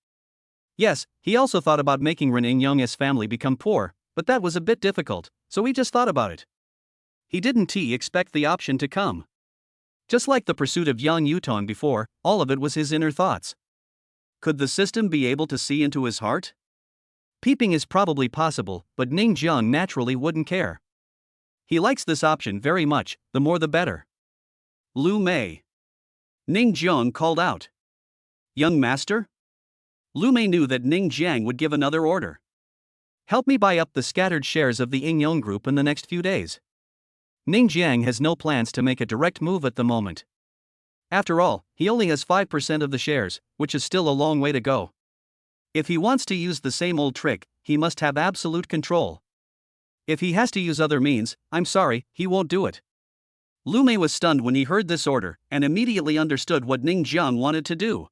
Yes, he also thought about making Ren Yong's family become poor, but that was a bit difficult, so he just thought about it. He didn't expect the option to come. Just like the pursuit of Yang Yutong before, all of it was his inner thoughts. Could the system be able to see into his heart? Peeping is probably possible, but Ning Jiang naturally wouldn't care. He likes this option very much, the more the better. Lu Mei. Ning Jiang called out. Young master? Lu Mei knew that Ning Jiang would give another order. Help me buy up the scattered shares of the Yingyong Group in the next few days. Ning Jiang has no plans to make a direct move at the moment. After all, he only has 5% of the shares, which is still a long way to go. If he wants to use the same old trick, he must have absolute control. If he has to use other means, I'm sorry, he won't do it. Lu Mei was stunned when he heard this order, and immediately understood what Ning Jiang wanted to do.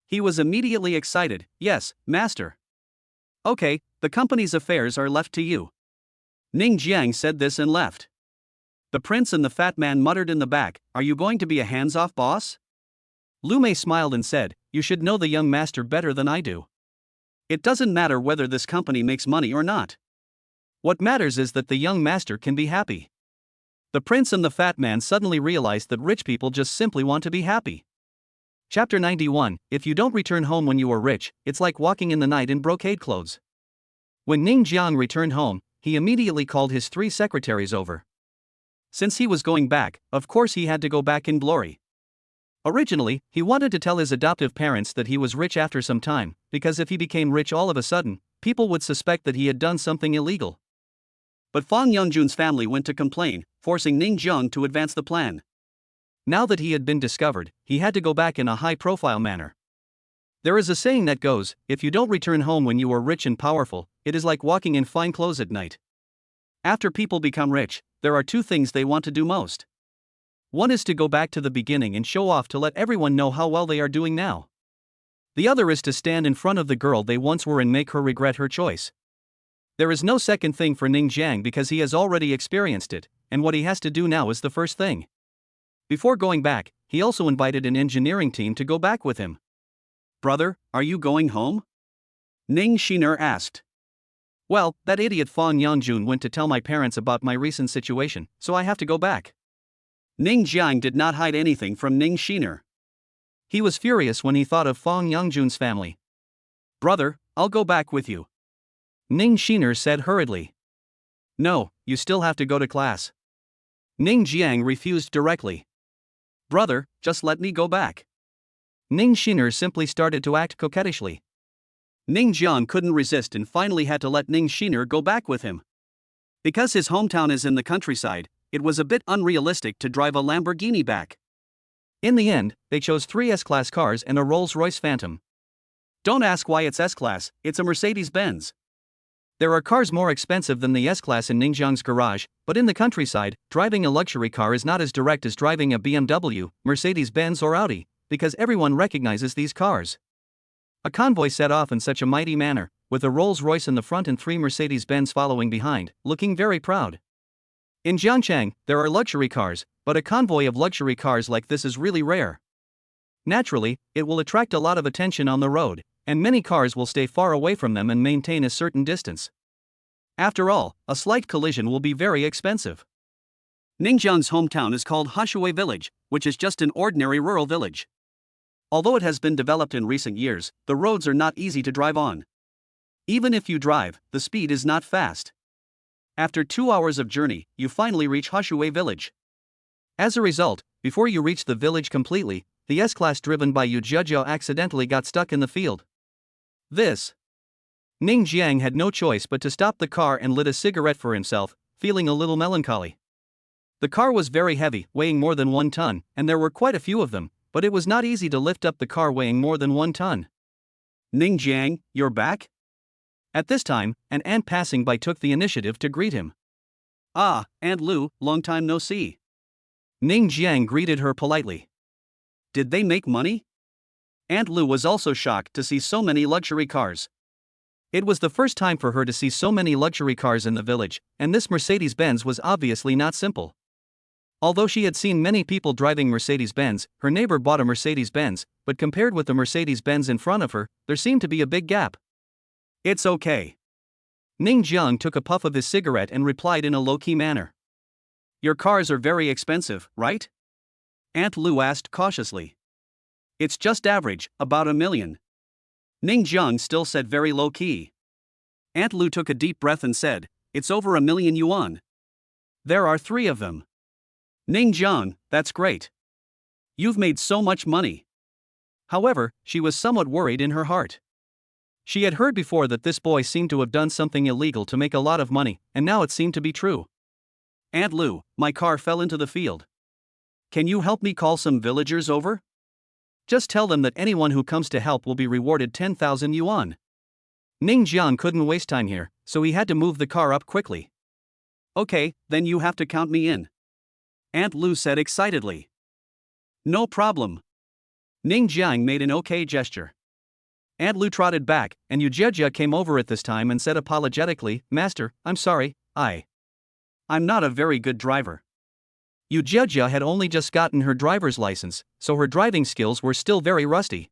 He was immediately excited. Yes, master. Okay, the company's affairs are left to you. Ning Jiang said this and left. The prince and the fat man muttered in the back, are you going to be a hands-off boss? Lu Mei smiled and said, you should know the young master better than I do. It doesn't matter whether this company makes money or not. What matters is that the young master can be happy. The prince and the fat man suddenly realized that rich people just simply want to be happy. Chapter 91. If you don't return home when you are rich, it's like walking in the night in brocade clothes. When Ning Jiang returned home, he immediately called his 3 secretaries over. Since he was going back, of course he had to go back in glory. Originally, he wanted to tell his adoptive parents that he was rich after some time, because if he became rich all of a sudden, people would suspect that he had done something illegal. But Fang Yongjun's family went to complain, forcing Ning Jiang to advance the plan. Now that he had been discovered, he had to go back in a high-profile manner. There is a saying that goes, if you don't return home when you are rich and powerful, it is like walking in fine clothes at night. After people become rich, there are 2 things they want to do most. One is to go back to the beginning and show off to let everyone know how well they are doing now. The other is to stand in front of the girl they once were and make her regret her choice. There is no second thing for Ning Jiang because he has already experienced it, and what he has to do now is the first thing. Before going back, he also invited an engineering team to go back with him. "Brother, are you going home?" Ning Shiner asked. "Well, that idiot Fang Yangjun went to tell my parents about my recent situation, so I have to go back." Ning Jiang did not hide anything from Ning Shiner. He was furious when he thought of Fang Yangjun's family. "Brother, I'll go back with you," Ning Shiner said hurriedly. "No, you still have to go to class." Ning Jiang refused directly. "Brother, just let me go back." Ning Shiner simply started to act coquettishly. Ning Jiang couldn't resist and finally had to let Ning Shiner go back with him. Because his hometown is in the countryside, it was a bit unrealistic to drive a Lamborghini back. In the end, they chose 3 S-Class cars and a Rolls-Royce Phantom. Don't ask why it's S-Class, it's a Mercedes-Benz. There are cars more expensive than the S-Class in Ning Jiang's garage, but in the countryside, driving a luxury car is not as direct as driving a BMW, Mercedes-Benz or Audi, because everyone recognizes these cars. A convoy set off in such a mighty manner, with a Rolls-Royce in the front and 3 Mercedes-Benz following behind, looking very proud. In Jiangchang, there are luxury cars, but a convoy of luxury cars like this is really rare. Naturally, it will attract a lot of attention on the road, and many cars will stay far away from them and maintain a certain distance. After all, a slight collision will be very expensive. Ningjiang's hometown is called Hashui Village, which is just an ordinary rural village. Although it has been developed in recent years, the roads are not easy to drive on. Even if you drive, the speed is not fast. After 2 hours of journey, you finally reach Hashui Village. As a result, before you reach the village completely, the S-Class driven by Yu Jiajiao accidentally got stuck in the field. Ning Jiang had no choice but to stop the car and lit a cigarette for himself, feeling a little melancholy. The car was very heavy, weighing more than 1 ton, and there were quite a few of them, but it was not easy to lift up the car weighing more than 1 ton. "Ning Jiang, you're back?" At this time, an ant passing by took the initiative to greet him. "Ah, Aunt Lu, long time no see." Ning Jiang greeted her politely. Did they make money? Aunt Lu was also shocked to see so many luxury cars. It was the first time for her to see so many luxury cars in the village, and this Mercedes-Benz was obviously not simple. Although she had seen many people driving Mercedes-Benz, her neighbor bought a Mercedes-Benz, but compared with the Mercedes-Benz in front of her, there seemed to be a big gap. "It's okay." Ning Jiang took a puff of his cigarette and replied in a low-key manner. "Your cars are very expensive, right?" Aunt Lu asked cautiously. "It's just average, about $1 million." Ning Jiang still said very low-key. Aunt Lu took a deep breath and said, "It's over $1 million yuan. There are 3 of them." "Ning Jiang, that's great. You've made so much money." However, she was somewhat worried in her heart. She had heard before that this boy seemed to have done something illegal to make a lot of money, and now it seemed to be true. "Aunt Lu, my car fell into the field. Can you help me call some villagers over? Just tell them that anyone who comes to help will be rewarded 10,000 yuan." Ning Jiang couldn't waste time here, so he had to move the car up quickly. "Okay, then you have to count me in," Aunt Lu said excitedly. "No problem." Ning Jiang made an okay gesture. Aunt Lu trotted back, and Yu Jiajia came over at this time and said apologetically, "Master, I'm sorry, I'm not a very good driver." Yu Jiajia had only just gotten her driver's license, so her driving skills were still very rusty.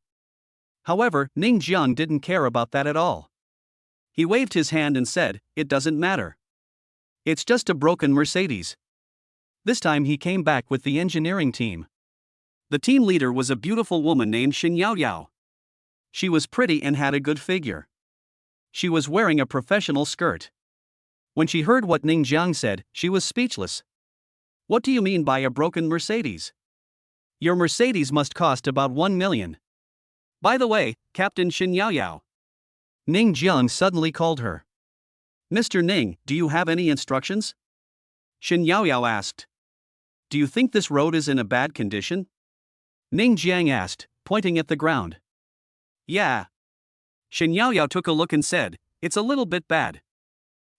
However, Ning Jiang didn't care about that at all. He waved his hand and said, "It doesn't matter. It's just a broken Mercedes." This time he came back with the engineering team. The team leader was a beautiful woman named Xin Yaoyao. She was pretty and had a good figure. She was wearing a professional skirt. When she heard what Ning Jiang said, she was speechless. "What do you mean by a broken Mercedes? Your Mercedes must cost about 1 million. By the way, Captain Xin Yaoyao." Ning Jiang suddenly called her. "Mr. Ning, do you have any instructions?" Xin Yaoyao asked. "Do you think this road is in a bad condition?" Ning Jiang asked, pointing at the ground. "Yeah." Xin Yaoyao took a look and said, "It's a little bit bad.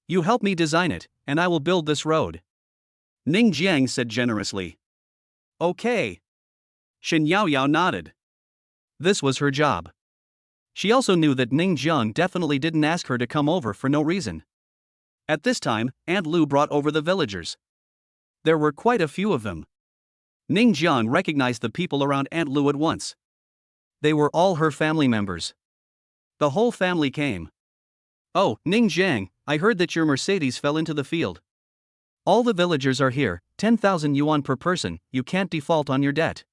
You help me design it, and I will build this road." Ning Jiang said generously. "Okay." Xin Yaoyao nodded. This was her job. She also knew that Ning Jiang definitely didn't ask her to come over for no reason. At this time, Aunt Lu brought over the villagers. There were quite a few of them. Ning Jiang recognized the people around Aunt Lu at once. They were all her family members. The whole family came. "Oh, Ning Jiang, I heard that your Mercedes fell into the field. All the villagers are here, 10,000 yuan per person, you can't default on your debt."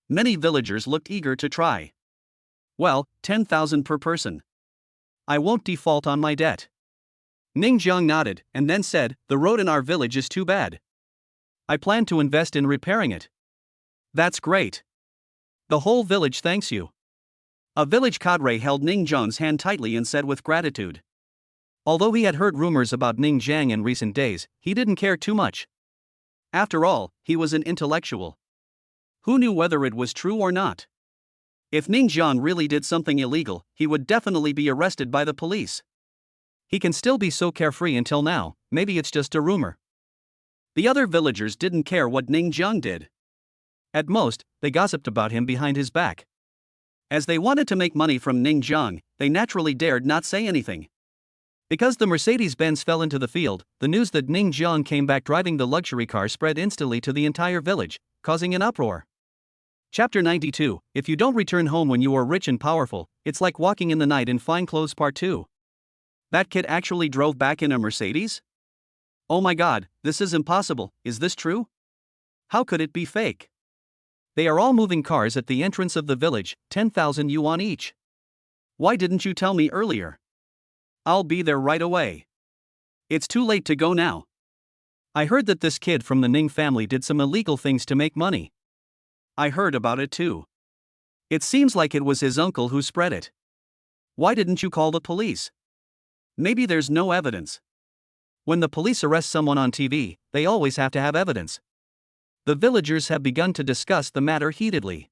Many villagers looked eager to try. "Well, 10,000 per person. I won't default on my debt." Ning Jiang nodded and then said, "The road in our village is too bad. I plan to invest in repairing it." "That's great. The whole village thanks you." A village cadre held Ning Jiang's hand tightly and said with gratitude. Although he had heard rumors about Ning Jiang in recent days, he didn't care too much. After all, he was an intellectual. Who knew whether it was true or not? If Ning Jiang really did something illegal, he would definitely be arrested by the police. He can still be so carefree until now, maybe it's just a rumor. The other villagers didn't care what Ning Jiang did. At most, they gossiped about him behind his back. As they wanted to make money from Ning Jiang, they naturally dared not say anything. Because the Mercedes-Benz fell into the field, the news that Ning Jiang came back driving the luxury car spread instantly to the entire village, causing an uproar. Chapter 92, If you don't return home when you are rich and powerful, it's like walking in the night in fine clothes Part 2. That kid actually drove back in a Mercedes? Oh my god, this is impossible, is this true? How could it be fake? They are all moving cars at the entrance of the village, 10,000 yuan each. Why didn't you tell me earlier? I'll be there right away. It's too late to go now. I heard that this kid from the Ning family did some illegal things to make money. I heard about it too. It seems like it was his uncle who spread it. Why didn't you call the police? Maybe there's no evidence. When the police arrest someone on TV, they always have to have evidence. The villagers have begun to discuss the matter heatedly.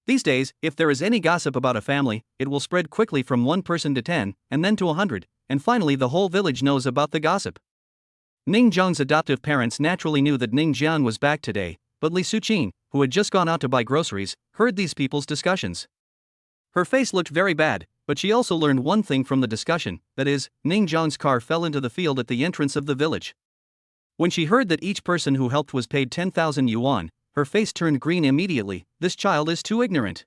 These days, if there is any gossip about a family, it will spread quickly from one person to 10, and then to 100, and finally the whole village knows about the gossip. Ning Jiang's adoptive parents naturally knew that Ning Jiang was back today, but Li Suqing, who had just gone out to buy groceries, heard these people's discussions. Her face looked very bad, but she also learned one thing from the discussion, that is, Ning Jiang's car fell into the field at the entrance of the village. When she heard that each person who helped was paid 10,000 yuan, her face turned green immediately. This child is too ignorant.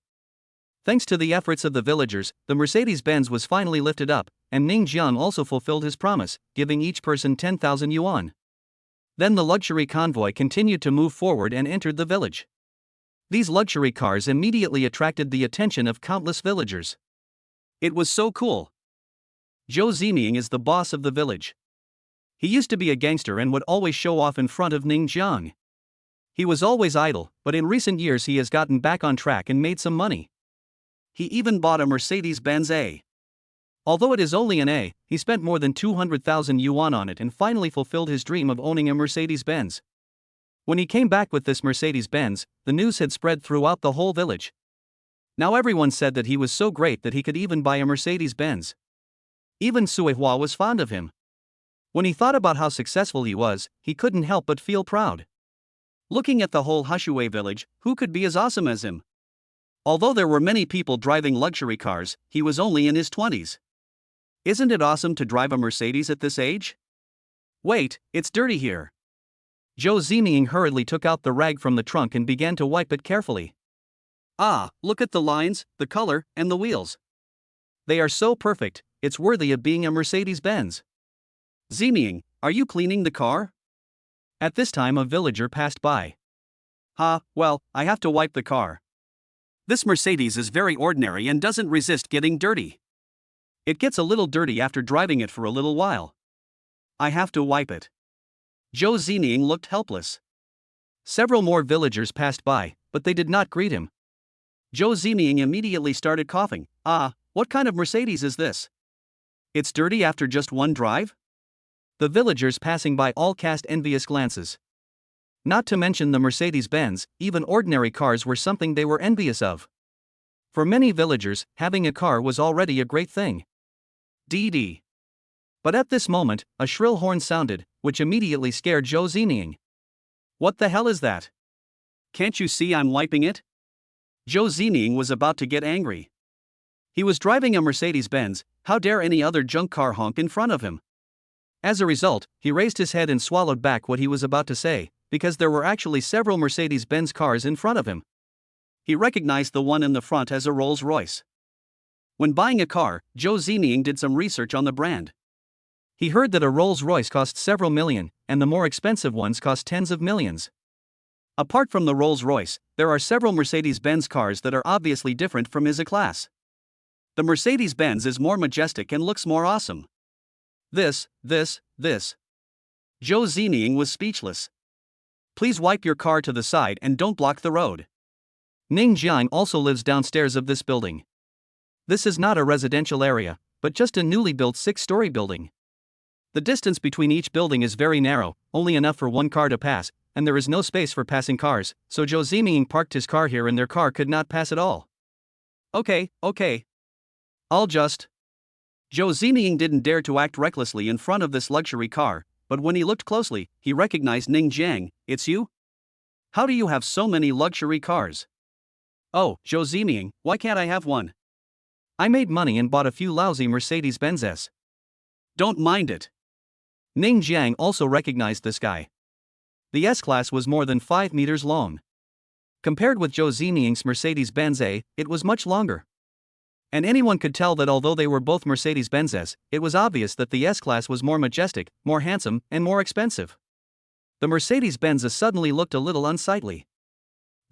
Thanks to the efforts of the villagers, the Mercedes-Benz was finally lifted up, and Ning Jiang also fulfilled his promise, giving each person 10,000 yuan. Then the luxury convoy continued to move forward and entered the village. These luxury cars immediately attracted the attention of countless villagers. It was so cool. Zhou Ziming is the boss of the village. He used to be a gangster and would always show off in front of Ning Jiang. He was always idle, but in recent years he has gotten back on track and made some money. He even bought a Mercedes-Benz A. Although it is only an A, he spent more than 200,000 yuan on it and finally fulfilled his dream of owning a Mercedes-Benz. When he came back with this Mercedes-Benz, the news had spread throughout the whole village. Now everyone said that he was so great that he could even buy a Mercedes-Benz. Even Suihua was fond of him. When he thought about how successful he was, he couldn't help but feel proud. Looking at the whole Hushui village, who could be as awesome as him? Although there were many people driving luxury cars, he was only in his 20s. Isn't it awesome to drive a Mercedes at this age? Wait, it's dirty here. Zhou Ziming hurriedly took out the rag from the trunk and began to wipe it carefully. Ah, look at the lines, the color, and the wheels. They are so perfect, it's worthy of being a Mercedes-Benz. Ziming, are you cleaning the car? At this time a villager passed by. Well, I have to wipe the car. This Mercedes is very ordinary and doesn't resist getting dirty. It gets a little dirty after driving it for a little while. I have to wipe it. Zhou Ziming looked helpless. Several more villagers passed by, but they did not greet him. Zhou Ziming immediately started coughing. What kind of Mercedes is this? It's dirty after just one drive? The villagers passing by all cast envious glances. Not to mention the Mercedes-Benz, even ordinary cars were something they were envious of. For many villagers, having a car was already a great thing. DD. But at this moment, a shrill horn sounded, which immediately scared Zhou Ziming. What the hell is that? Can't you see I'm wiping it? Zhou Ziming was about to get angry. He was driving a Mercedes-Benz. How dare any other junk car honk in front of him? As a result, he raised his head and swallowed back what he was about to say, because there were actually several Mercedes-Benz cars in front of him. He recognized the one in the front as a Rolls-Royce. When buying a car, Zhou Zining did some research on the brand. He heard that a Rolls-Royce cost several million, and the more expensive ones cost tens of millions. Apart from the Rolls-Royce, there are several Mercedes-Benz cars that are obviously different from his class. The Mercedes-Benz is more majestic and looks more awesome. This. Zhou Zining was speechless. Please wipe your car to the side and don't block the road. Ning Jiang also lives downstairs of this building. This is not a residential area, but just a newly built 6-story building. The distance between each building is very narrow, only enough for one car to pass, and there is no space for passing cars, so Zhou Zining parked his car here and their car could not pass at all. Okay. I'll just. Zhou Zining didn't dare to act recklessly in front of this luxury car, but when he looked closely, he recognized Ning Jiang. It's you? How do you have so many luxury cars? Oh, Zhou Zining, why can't I have one? I made money and bought a few lousy Mercedes-Benzes. Don't mind it. Ning Jiang also recognized this guy. The S-Class was more than 5 meters long. Compared with Zhou Zining's Mercedes-Benz A, it was much longer. And anyone could tell that although they were both Mercedes-Benzes, it was obvious that the S-Class was more majestic, more handsome, and more expensive. The Mercedes-Benz suddenly looked a little unsightly.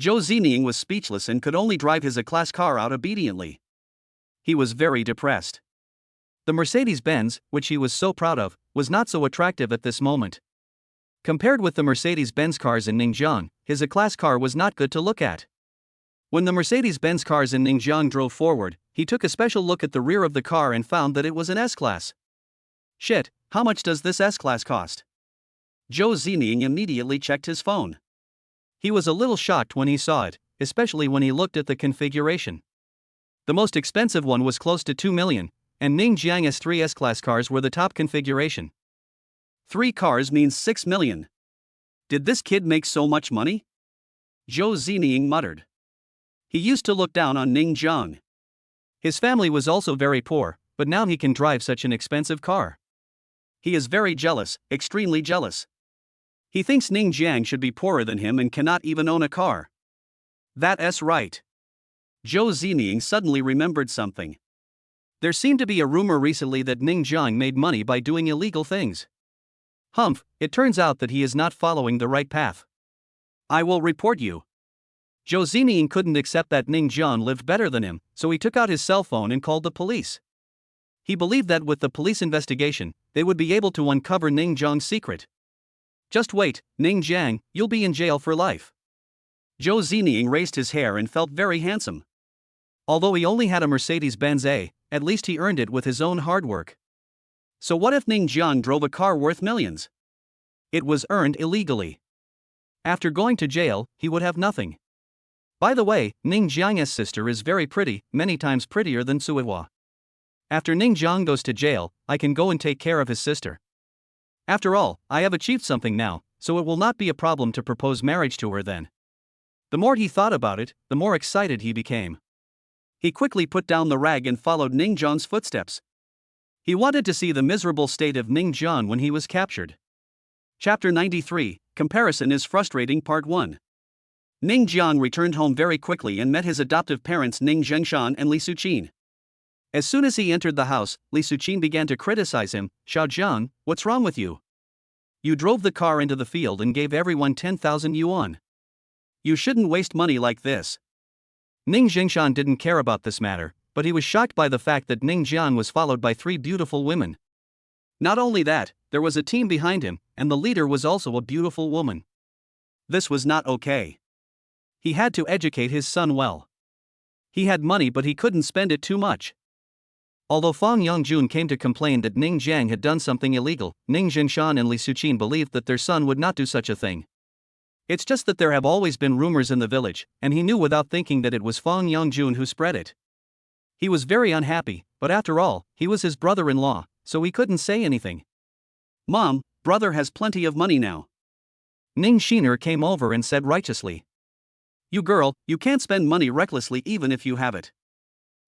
Zhou Zining was speechless and could only drive his A-Class car out obediently. He was very depressed. The Mercedes-Benz, which he was so proud of, was not so attractive at this moment. Compared with the Mercedes-Benz cars in Ningjiang, his A-Class car was not good to look at. When the Mercedes-Benz cars in Ningjiang drove forward, he took a special look at the rear of the car and found that it was an S-Class. Shit, how much does this S-Class cost? Zhou Zining immediately checked his phone. He was a little shocked when he saw it, especially when he looked at the configuration. The most expensive one was close to 2 million, and Ningjiang's 3 S-Class cars were the top configuration. 3 cars means 6 million. Did this kid make so much money? Zhou Zining muttered. He used to look down on Ning Jiang. His family was also very poor, but now he can drive such an expensive car. He is very jealous, extremely jealous. He thinks Ning Jiang should be poorer than him and cannot even own a car. That's right. Zhou Zining suddenly remembered something. There seemed to be a rumor recently that Ning Jiang made money by doing illegal things. Humph, it turns out that he is not following the right path. I will report you. Zhou Zining couldn't accept that Ning Jiang lived better than him, so he took out his cell phone and called the police. He believed that with the police investigation, they would be able to uncover Ning Jiang's secret. Just wait, Ning Jiang, you'll be in jail for life. Zhou Zining raised his hair and felt very handsome. Although he only had a Mercedes-Benz A, at least he earned it with his own hard work. So what if Ning Jiang drove a car worth millions? It was earned illegally. After going to jail, he would have nothing. By the way, Ning Jiang's sister is very pretty, many times prettier than Suihua. After Ning Jiang goes to jail, I can go and take care of his sister. After all, I have achieved something now, so it will not be a problem to propose marriage to her then. The more he thought about it, the more excited he became. He quickly put down the rag and followed Ning Jiang's footsteps. He wanted to see the miserable state of Ning Jiang when he was captured. Chapter 93, Comparison is Frustrating Part 1. Ning Jiang returned home very quickly and met his adoptive parents Ning Zhengshan and Li Suqin. As soon as he entered the house, Li Suqin began to criticize him. Xiao Jiang, what's wrong with you? You drove the car into the field and gave everyone 10,000 yuan. You shouldn't waste money like this. Ning Zhengshan didn't care about this matter, but he was shocked by the fact that Ning Jiang was followed by 3 beautiful women. Not only that, there was a team behind him, and the leader was also a beautiful woman. This was not okay. He had to educate his son well. He had money but he couldn't spend it too much. Although Fang Yongjun came to complain that Ning Jiang had done something illegal, Ning Zhengshan and Li Suqin believed that their son would not do such a thing. It's just that there have always been rumors in the village, and he knew without thinking that it was Fang Yongjun who spread it. He was very unhappy, but after all, he was his brother-in-law, so he couldn't say anything. Mom, brother has plenty of money now. Ning Shiner came over and said righteously. You girl, you can't spend money recklessly even if you have it.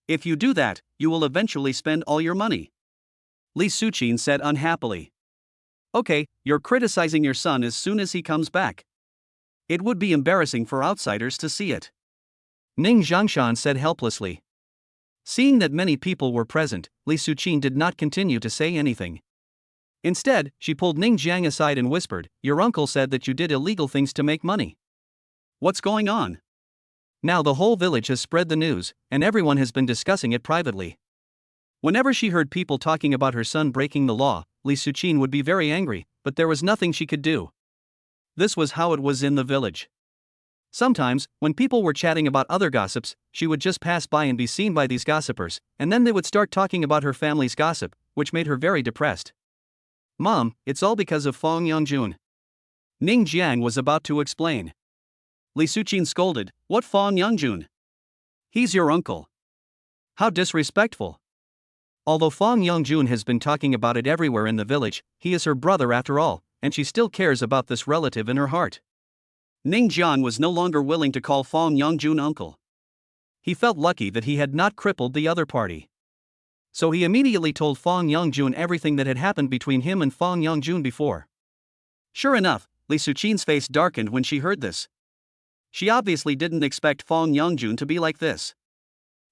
If you do that, you will eventually spend all your money. Li Suqin said unhappily. Okay, you're criticizing your son as soon as he comes back. It would be embarrassing for outsiders to see it. Ning Zhangshan said helplessly. Seeing that many people were present, Li Suqin did not continue to say anything. Instead, she pulled Ning Jiang aside and whispered, "Your uncle said that you did illegal things to make money. What's going on?" Now the whole village has spread the news, and everyone has been discussing it privately. Whenever she heard people talking about her son breaking the law, Li Suqin would be very angry, but there was nothing she could do. This was how it was in the village. Sometimes, when people were chatting about other gossips, she would just pass by and be seen by these gossipers, and then they would start talking about her family's gossip, which made her very depressed. "Mom, it's all because of Fong Yongjun." Ning Jiang was about to explain. Li Suqin scolded, "What Fong Yongjun? He's your uncle. How disrespectful." Although Fong Yongjun has been talking about it everywhere in the village, he is her brother after all, and she still cares about this relative in her heart. Ning Jiang was no longer willing to call Fong Yongjun uncle. He felt lucky that he had not crippled the other party. So he immediately told Fong Yongjun everything that had happened between him and Fong Yongjun before. Sure enough, Li Suqin's face darkened when she heard this. She obviously didn't expect Fong Yongjun to be like this.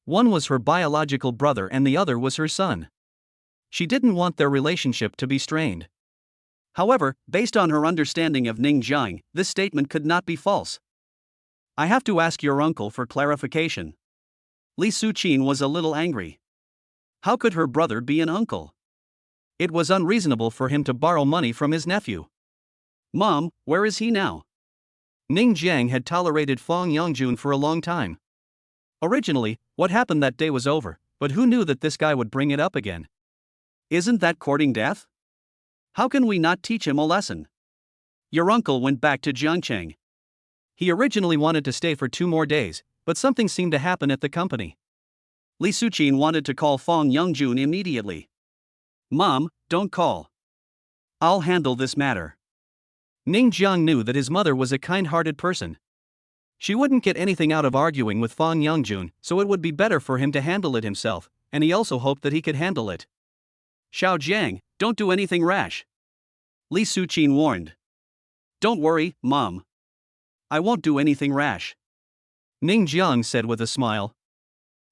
One was her biological brother and the other was her son. She didn't want their relationship to be strained. However, based on her understanding of Ning Jiang, this statement could not be false. "I have to ask your uncle for clarification." Li Suqin was a little angry. How could her brother be an uncle? It was unreasonable for him to borrow money from his nephew. "Mom, where is he now?" Ning Jiang had tolerated Fong Yongjun for a long time. Originally, what happened that day was over, but who knew that this guy would bring it up again? Isn't that courting death? How can we not teach him a lesson? Your uncle went back to Jiangcheng. He originally wanted to stay for 2 more days, but something seemed to happen at the company. Li Suqin wanted to call Fong Yongjun immediately. "Mom, don't call. I'll handle this matter." Ning Jiang knew that his mother was a kind-hearted person. She wouldn't get anything out of arguing with Fong Yongjun, so it would be better for him to handle it himself, and he also hoped that he could handle it. "Xiao Jiang, don't do anything rash," Li Suqin warned. "Don't worry, Mom. I won't do anything rash," Ning Jiang said with a smile.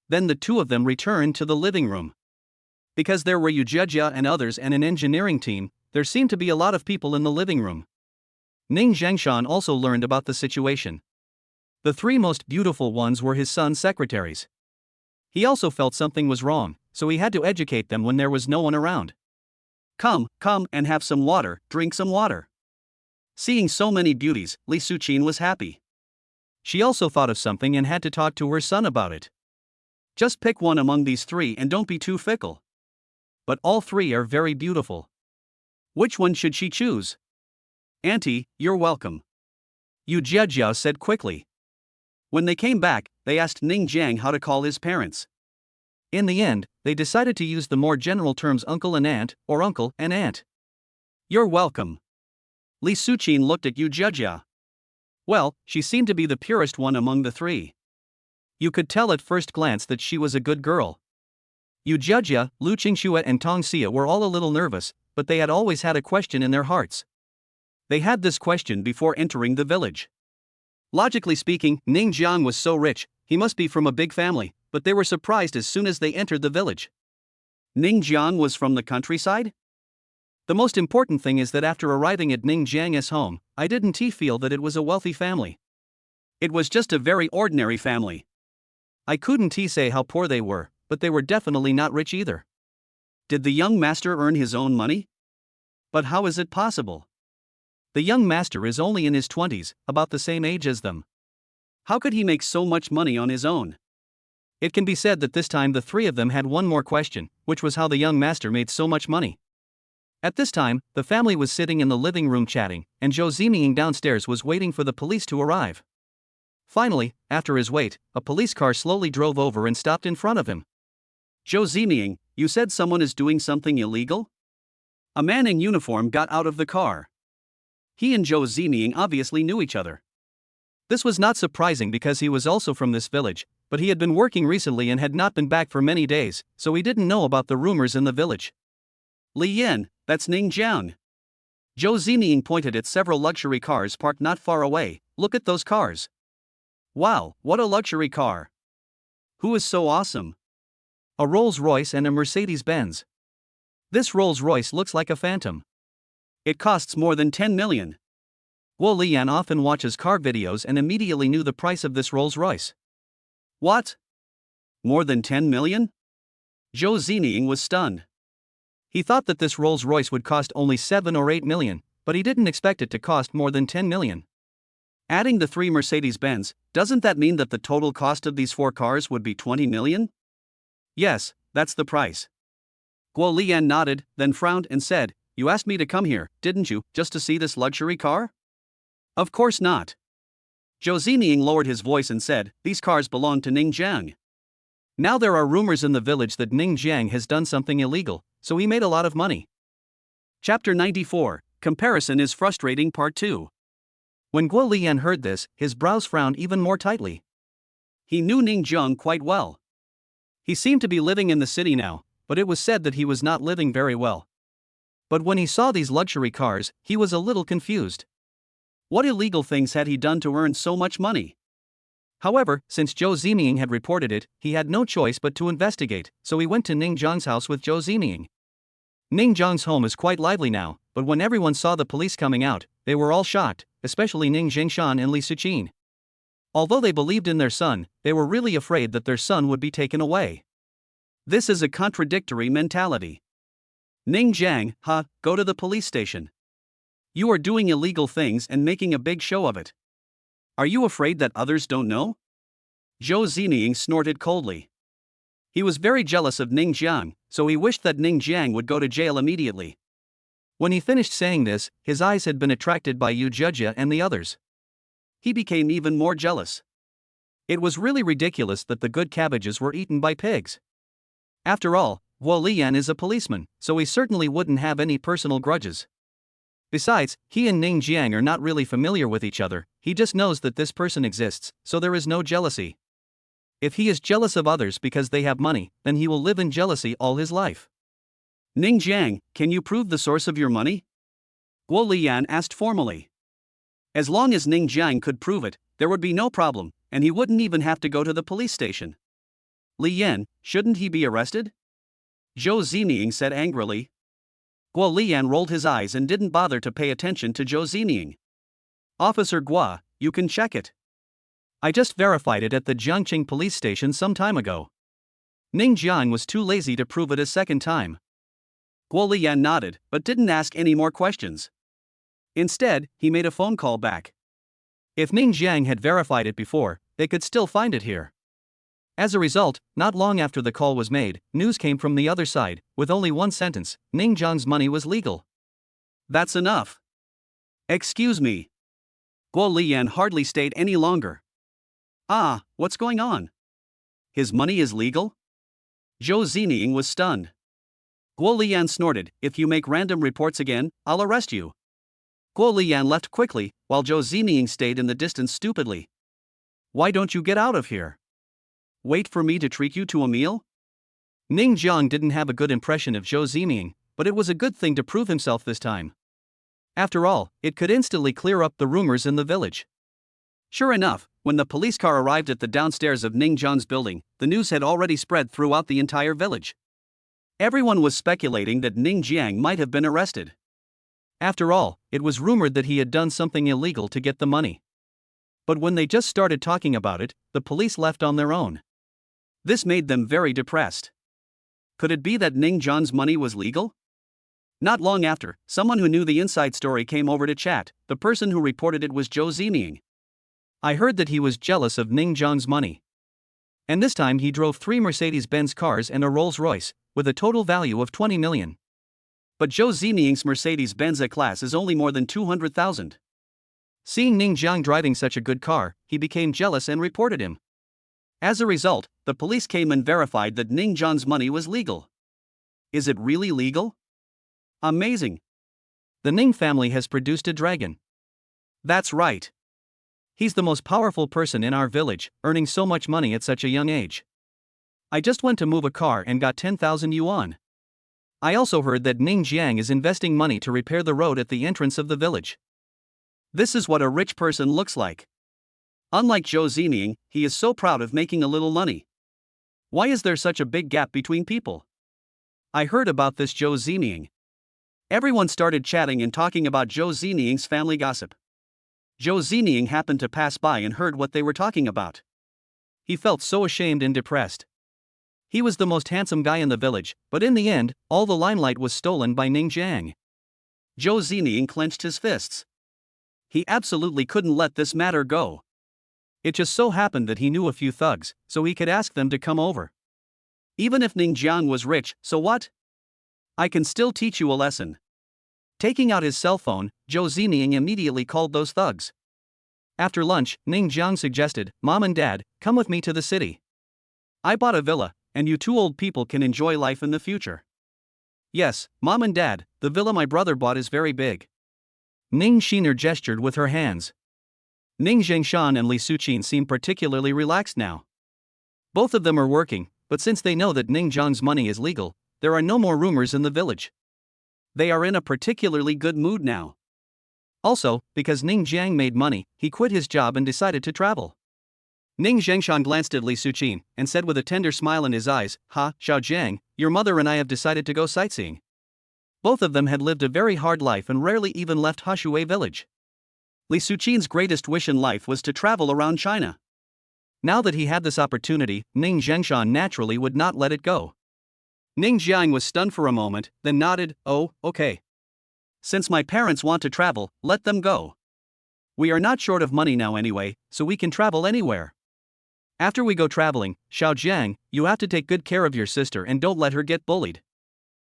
Then the two of them returned to the living room. Because there were Yu Jejia and others and an engineering team, there seemed to be a lot of people in the living room. Ning Zhangshan also learned about the situation. The 3 most beautiful ones were his son's secretaries. He also felt something was wrong, so he had to educate them when there was no one around. Come and have some water, drink some water." Seeing so many beauties, Li Suqin was happy. She also thought of something and had to talk to her son about it. "Just pick one among these 3 and don't be too fickle." "But all 3 are very beautiful. Which one should she choose?" "Auntie, you're welcome," Yu Jejia said quickly. When they came back, they asked Ning Jiang how to call his parents. In the end, they decided to use the more general terms uncle and aunt, or uncle and aunt. "You're welcome." Li Suqin looked at Yu Jejia. Well, she seemed to be the purest one among the 3. You could tell at first glance that she was a good girl. Yu Jejia, Lu Qingxue and Tong Xia were all a little nervous, but they had always had a question in their hearts. They had this question before entering the village. Logically speaking, Ning Jiang was so rich, he must be from a big family, but they were surprised as soon as they entered the village. Ning Jiang was from the countryside? The most important thing is that after arriving at Ning Jiang's home, I didn't feel that it was a wealthy family. It was just a very ordinary family. I couldn't say how poor they were, but they were definitely not rich either. Did the young master earn his own money? But how is it possible? The young master is only in his 20s, about the same age as them. How could he make so much money on his own? It can be said that this time the 3 of them had one more question, which was how the young master made so much money. At this time, the family was sitting in the living room chatting, and Zhou Ziming downstairs was waiting for the police to arrive. Finally, after his wait, a police car slowly drove over and stopped in front of him. "Zhou Ziming, you said someone is doing something illegal?" A man in uniform got out of the car. He and Zhou Ziming obviously knew each other. This was not surprising because he was also from this village, but he had been working recently and had not been back for many days, so he didn't know about the rumors in the village. Li Yan, that's Ning Jiang. Zhou Zining pointed at several luxury cars parked not far away. Look at those cars. Wow, what a luxury car. Who is so awesome? A Rolls-Royce and a Mercedes-Benz. This Rolls-Royce looks like a phantom. It costs more than 10 million. Guo Lian often watches car videos and immediately knew the price of this Rolls-Royce. What? More than 10 million? Zhou Zining was stunned. He thought that this Rolls-Royce would cost only 7 or 8 million, but he didn't expect it to cost more than 10 million. Adding the 3 Mercedes-Benz, doesn't that mean that the total cost of these 4 cars would be 20 million? Yes, that's the price. Guo Lian nodded, then frowned and said, "You asked me to come here, didn't you, just to see this luxury car?" Of course not. Zhou Zining lowered his voice and said, "These cars belong to Ning Jiang. Now there are rumors in the village that Ning Jiang has done something illegal, so he made a lot of money." Chapter 94, Comparison is Frustrating Part 2. When Guo Lian heard this, his brows frowned even more tightly. He knew Ning Jiang quite well. He seemed to be living in the city now, but it was said that he was not living very well. But when he saw these luxury cars, he was a little confused. What illegal things had he done to earn so much money? However, since Zhou Zining had reported it, he had no choice but to investigate, so he went to Ning Jiang's house with Zhou Zining. Ning Jiang's home is quite lively now, but when everyone saw the police coming out, they were all shocked, especially Ning Jingshan and Li Suqin. Although they believed in their son, they were really afraid that their son would be taken away. This is a contradictory mentality. Ning Jiang, go to the police station. You are doing illegal things and making a big show of it. Are you afraid that others don't know? Zhou Zining snorted coldly. He was very jealous of Ning Jiang, so he wished that Ning Jiang would go to jail immediately. When he finished saying this, his eyes had been attracted by Yu Zhejia and the others. He became even more jealous. It was really ridiculous that the good cabbages were eaten by pigs. After all, Guo Lian is a policeman, so he certainly wouldn't have any personal grudges. Besides, he and Ning Jiang are not really familiar with each other, he just knows that this person exists, so there is no jealousy. If he is jealous of others because they have money, then he will live in jealousy all his life. Ning Jiang, can you prove the source of your money? Guo Lian asked formally. As long as Ning Jiang could prove it, there would be no problem, and he wouldn't even have to go to the police station. Li Yan, shouldn't he be arrested? Zhou Zining said angrily. Guo Lian rolled his eyes and didn't bother to pay attention to Zhou Zining. Officer Guo, you can check it. I just verified it at the Jiangqing police station some time ago. Ning Jiang was too lazy to prove it a second time. Guo Lian nodded, but didn't ask any more questions. Instead, he made a phone call back. If Ning Jiang had verified it before, they could still find it here. As a result, not long after the call was made, news came from the other side, with only one sentence: Ning Jiang's money was legal. That's enough. Excuse me. Guo Lian hardly stayed any longer. What's going on? His money is legal? Zhou Zining was stunned. Guo Lian snorted, "If you make random reports again, I'll arrest you." Guo Lian left quickly, while Zhou Zining stayed in the distance stupidly. Why don't you get out of here? Wait for me to treat you to a meal? Ning Jiang didn't have a good impression of Zhou Zining, but it was a good thing to prove himself this time. After all, it could instantly clear up the rumors in the village. Sure enough, when the police car arrived at the downstairs of Ning Jiang's building, the news had already spread throughout the entire village. Everyone was speculating that Ning Jiang might have been arrested. After all, it was rumored that he had done something illegal to get the money. But when they just started talking about it, the police left on their own. This made them very depressed. Could it be that Ning Jiang's money was legal? Not long after, someone who knew the inside story came over to chat. The person who reported it was Zhou Zining. I heard that he was jealous of Ning Jiang's money. And this time he drove 3 Mercedes-Benz cars and a Rolls-Royce, with a total value of 20 million. But Zhou Zining's Mercedes-Benz A-Class is only more than 200,000. Seeing Ning Jiang driving such a good car, he became jealous and reported him. As a result, the police came and verified that Ning Jiang's money was legal. Is it really legal? Amazing! The Ning family has produced a dragon. That's right. He's the most powerful person in our village, earning so much money at such a young age. I just went to move a car and got 10,000 yuan. I also heard that Ning Jiang is investing money to repair the road at the entrance of the village. This is what a rich person looks like. Unlike Zhou Zining, he is so proud of making a little money. Why is there such a big gap between people? I heard about this Zhou Zining. Everyone started chatting and talking about Zhou Zining's family gossip. Zhou Zining happened to pass by and heard what they were talking about. He felt so ashamed and depressed. He was the most handsome guy in the village, but in the end, all the limelight was stolen by Ning Jiang. Zhou Zining clenched his fists. He absolutely couldn't let this matter go. It just so happened that he knew a few thugs, so he could ask them to come over. Even if Ning Jiang was rich, so what? I can still teach you a lesson. Taking out his cell phone, Zhou Zining immediately called those thugs. After lunch, Ning Jiang suggested, "Mom and Dad, come with me to the city. I bought a villa, and you two old people can enjoy life in the future." "Yes, Mom and Dad, the villa my brother bought is very big." Ning Xiner gestured with her hands. Ning Zhengshan and Li Suqin seem particularly relaxed now. Both of them are working, but since they know that Ning Jiang's money is legal, there are no more rumors in the village. They are in a particularly good mood now. Also, because Ning Jiang made money, he quit his job and decided to travel. Ning Zhengshan glanced at Li Suqin and said with a tender smile in his eyes, "Ha, Xiao Jiang, your mother and I have decided to go sightseeing." Both of them had lived a very hard life and rarely even left Hashui village. Li Suqin's greatest wish in life was to travel around China. Now that he had this opportunity, Ning Zhengshan naturally would not let it go. Ning Jiang was stunned for a moment, then nodded, "Oh, okay. Since my parents want to travel, let them go. We are not short of money now anyway, so we can travel anywhere. After we go traveling, Xiao Jiang, you have to take good care of your sister and don't let her get bullied,"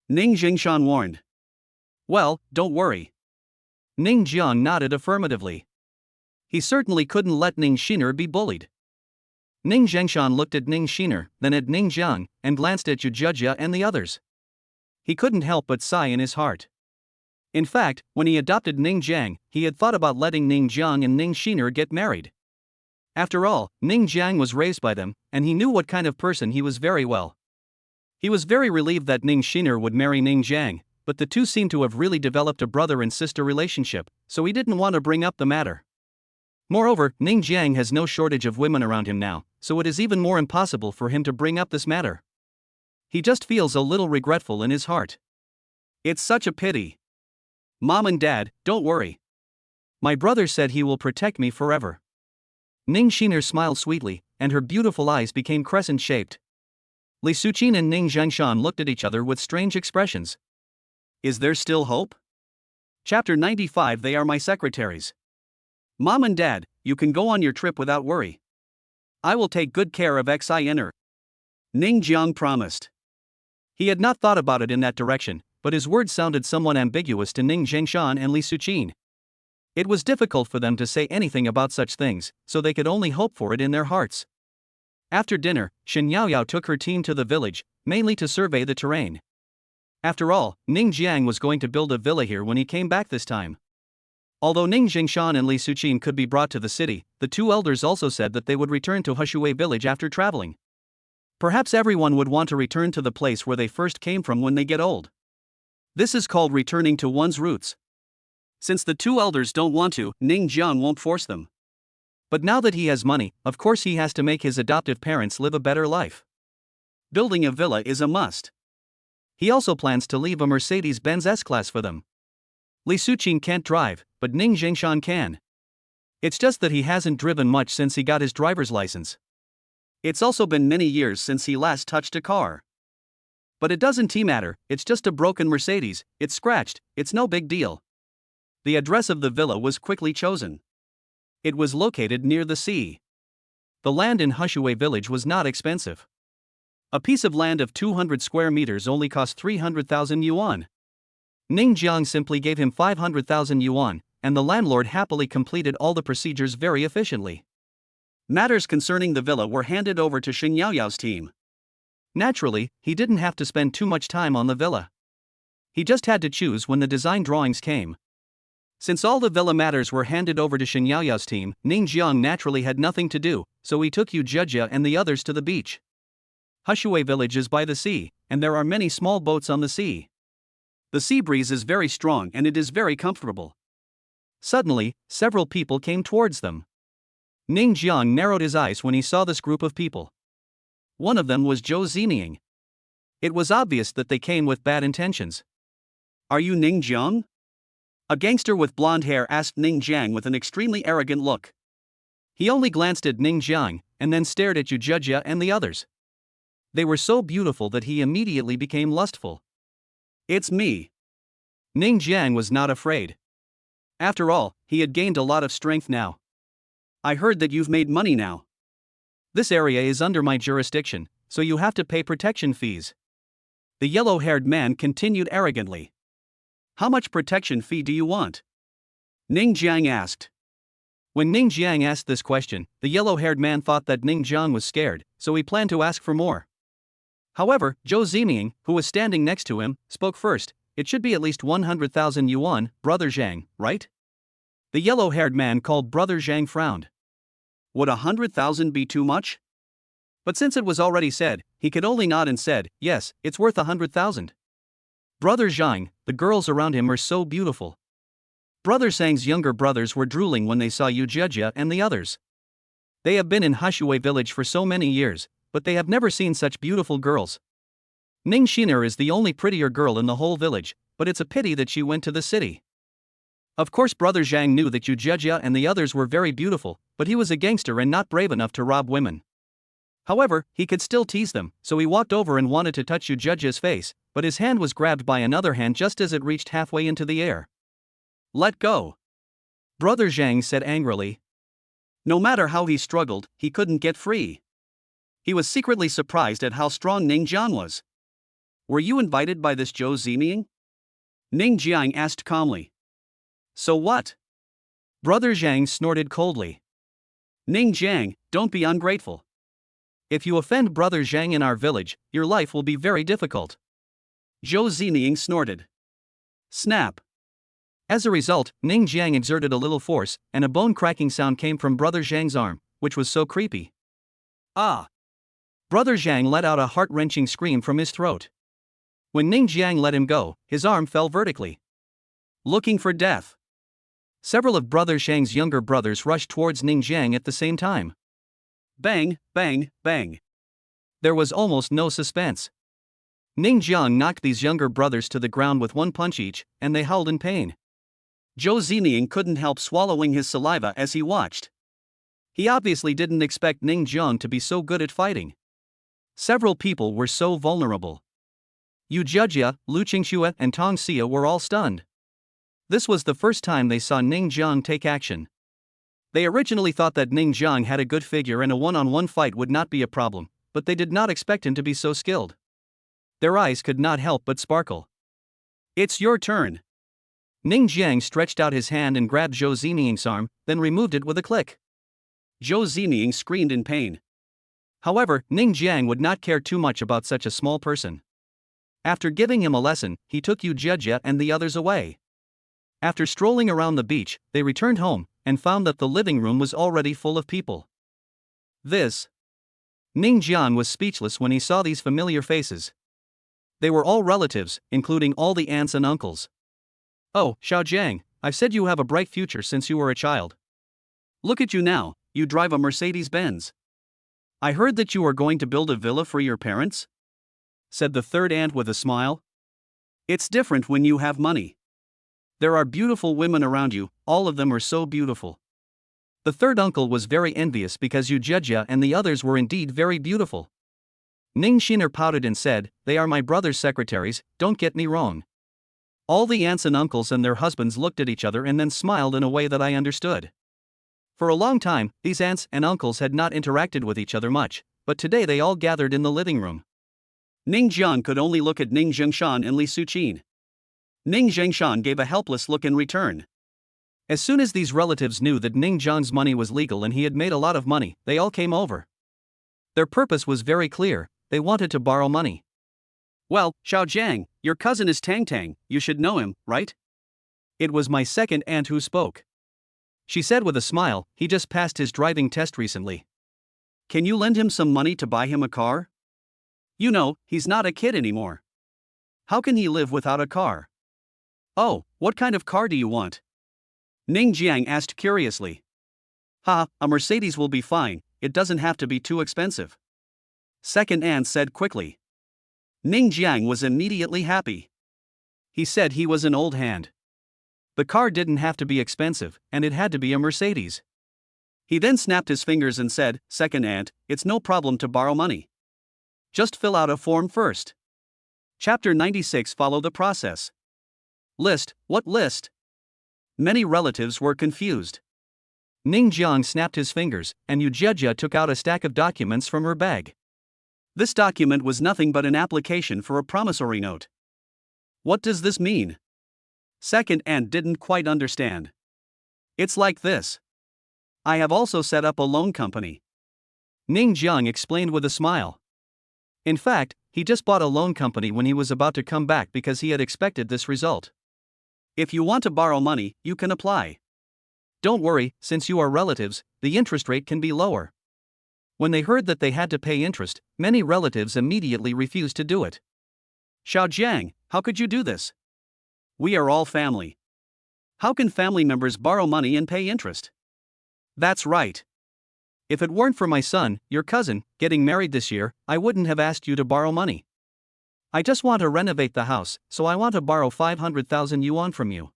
Ning Zhengshan warned. "Well, don't worry." Ning Jiang nodded affirmatively. He certainly couldn't let Ning Xiner be bullied. Ning Zhengshan looked at Ning Xiner, then at Ning Jiang, and glanced at Jia and the others. He couldn't help but sigh in his heart. In fact, when he adopted Ning Jiang, he had thought about letting Ning Jiang and Ning Xiner get married. After all, Ning Jiang was raised by them, and he knew what kind of person he was very well. He was very relieved that Ning Xiner would marry Ning Jiang, but the two seemed to have really developed a brother and sister relationship, so he didn't want to bring up the matter. Moreover, Ning Jiang has no shortage of women around him now, so it is even more impossible for him to bring up this matter. He just feels a little regretful in his heart. It's such a pity. "Mom and Dad, don't worry. My brother said he will protect me forever." Ning Xiner smiled sweetly, and her beautiful eyes became crescent-shaped. Li Suqin and Ning Zhengshan looked at each other with strange expressions. Is there still hope? Chapter 95. They are my secretaries. "Mom and Dad, you can go on your trip without worry. I will take good care of Xiner," Ning Jiang promised. He had not thought about it in that direction, but his words sounded somewhat ambiguous to Ning Zhengshan and Li Suqin. It was difficult for them to say anything about such things, so they could only hope for it in their hearts. After dinner, Shen Yaoyao took her team to the village, mainly to survey the terrain. After all, Ning Jiang was going to build a villa here when he came back this time. Although Ning Zhengshan and Li Suqin could be brought to the city, the two elders also said that they would return to Hashui village after traveling. Perhaps everyone would want to return to the place where they first came from when they get old. This is called returning to one's roots. Since the two elders don't want to, Ning Jiang won't force them. But now that he has money, of course he has to make his adoptive parents live a better life. Building a villa is a must. He also plans to leave a Mercedes-Benz S-Class for them. Li Suqin can't drive, but Ning Zhengshan can. It's just that he hasn't driven much since he got his driver's license. It's also been many years since he last touched a car. But it doesn't matter, it's just a broken Mercedes, it's scratched, it's no big deal. The address of the villa was quickly chosen. It was located near the sea. The land in Hashui village was not expensive. A piece of land of 200 square meters only cost 300,000 yuan. Ning Jiang simply gave him 500,000 yuan, and the landlord happily completed all the procedures very efficiently. Matters concerning the villa were handed over to Shen Yaoyao's team. Naturally, he didn't have to spend too much time on the villa. He just had to choose when the design drawings came. Since all the villa matters were handed over to Shen Yaoyao's team, Ning Jiang naturally had nothing to do, so he took Yu Jejia and the others to the beach. Hushui village is by the sea, and there are many small boats on the sea. The sea breeze is very strong and it is very comfortable. Suddenly, several people came towards them. Ning Jiang narrowed his eyes when he saw this group of people. One of them was Zhou Zining. It was obvious that they came with bad intentions. "Are you Ning Jiang?" A gangster with blonde hair asked Ning Jiang with an extremely arrogant look. He only glanced at Ning Jiang, and then stared at Yu Jejia and the others. They were so beautiful that he immediately became lustful. "It's me." Ning Jiang was not afraid. After all, he had gained a lot of strength now. "I heard that you've made money now. This area is under my jurisdiction, so you have to pay protection fees." The yellow-haired man continued arrogantly. "How much protection fee do you want?" Ning Jiang asked. When Ning Jiang asked this question, the yellow-haired man thought that Ning Jiang was scared, so he planned to ask for more. However, Zhou Zining, who was standing next to him, spoke first. "It should be at least 100,000 yuan, Brother Zhang, right?" The yellow-haired man called Brother Zhang frowned. "Would 100,000 be too much?" But since it was already said, he could only nod and said, "Yes, it's worth 100,000. Brother Zhang, the girls around him are so beautiful." Brother Zhang's younger brothers were drooling when they saw Yu Jejia and the others. They have been in Hushui village for so many years, but they have never seen such beautiful girls. Ning Xiner is the only prettier girl in the whole village, but it's a pity that she went to the city. Of course, Brother Zhang knew that Yu Jejia and the others were very beautiful, but he was a gangster and not brave enough to rob women. However, he could still tease them, so he walked over and wanted to touch Yu Jejia's face, but his hand was grabbed by another hand just as it reached halfway into the air. "Let go!" Brother Zhang said angrily. No matter how he struggled, he couldn't get free. He was secretly surprised at how strong Ning Jiang was. "Were you invited by this Zhou Zining?" Ning Jiang asked calmly. "So what?" Brother Zhang snorted coldly. "Ning Jiang, don't be ungrateful. If you offend Brother Zhang in our village, your life will be very difficult." Zhou Zining snorted. Snap. As a result, Ning Jiang exerted a little force, and a bone-cracking sound came from Brother Zhang's arm, which was so creepy. "Ah!" Brother Zhang let out a heart-wrenching scream from his throat. When Ning Jiang let him go, his arm fell vertically. Looking for death. Several of Brother Zhang's younger brothers rushed towards Ning Jiang at the same time. Bang, bang, bang. There was almost no suspense. Ning Jiang knocked these younger brothers to the ground with one punch each, and they howled in pain. Zhou Zining couldn't help swallowing his saliva as he watched. He obviously didn't expect Ning Jiang to be so good at fighting. Several people were so vulnerable. Yu Jejia, Lu Qingxue, and Tong Xia were all stunned. This was the first time they saw Ning Jiang take action. They originally thought that Ning Jiang had a good figure and a one-on-one fight would not be a problem, but they did not expect him to be so skilled. Their eyes could not help but sparkle. "It's your turn." Ning Jiang stretched out his hand and grabbed Zhou Zining's arm, then removed it with a click. Zhou Zining screamed in pain. However, Ning Jiang would not care too much about such a small person. After giving him a lesson, he took Yu Jejia and the others away. After strolling around the beach, they returned home, and found that the living room was already full of people. Ning Jiang was speechless when he saw these familiar faces. They were all relatives, including all the aunts and uncles. "Oh, Xiaojiang, I've said you have a bright future since you were a child. Look at you now, you drive a Mercedes-Benz. I heard that you are going to build a villa for your parents?" said the third aunt with a smile. "It's different when you have money. There are beautiful women around you, all of them are so beautiful." The third uncle was very envious because Yu Jejia and the others were indeed very beautiful. Ning Xiner pouted and said, "They are my brother's secretaries, don't get me wrong." All the aunts and uncles and their husbands looked at each other and then smiled in a way that I understood. For a long time, these aunts and uncles had not interacted with each other much, but today they all gathered in the living room. Ning Jiang could only look at Ning Zhengshan and Li Suqin. Ning Zhengshan gave a helpless look in return. As soon as these relatives knew that Ning Jiang's money was legal and he had made a lot of money, they all came over. Their purpose was very clear, they wanted to borrow money. "Well, Xiaojiang, your cousin is Tang Tang, you should know him, right? It was my second aunt who spoke. She said with a smile, he just passed his driving test recently. Can you lend him some money to buy him a car? You know, he's not a kid anymore. How can he live without a car? Oh, what kind of car do you want? Ning Jiang asked curiously. A Mercedes will be fine, it doesn't have to be too expensive. Second aunt said quickly. Ning Jiang was immediately happy. He said he was an old hand. The car didn't have to be expensive, and it had to be a Mercedes. He then snapped his fingers and said, Second aunt, it's no problem to borrow money. Just fill out a form first. Chapter 96. Follow the process. List, what list? Many relatives were confused. Ning Jiang snapped his fingers, and Yu Jia took out a stack of documents from her bag. This document was nothing but an application for a promissory note. What does this mean? Second aunt didn't quite understand. It's like this. I have also set up a loan company. Ning Jiang explained with a smile. In fact, he just bought a loan company when he was about to come back because he had expected this result. If you want to borrow money, you can apply. Don't worry, since you are relatives, the interest rate can be lower. When they heard that they had to pay interest, many relatives immediately refused to do it. Xiao Jiang, how could you do this? We are all family. How can family members borrow money and pay interest? That's right. If it weren't for my son, your cousin, getting married this year, I wouldn't have asked you to borrow money. I just want to renovate the house, so I want to borrow 500,000 yuan from you.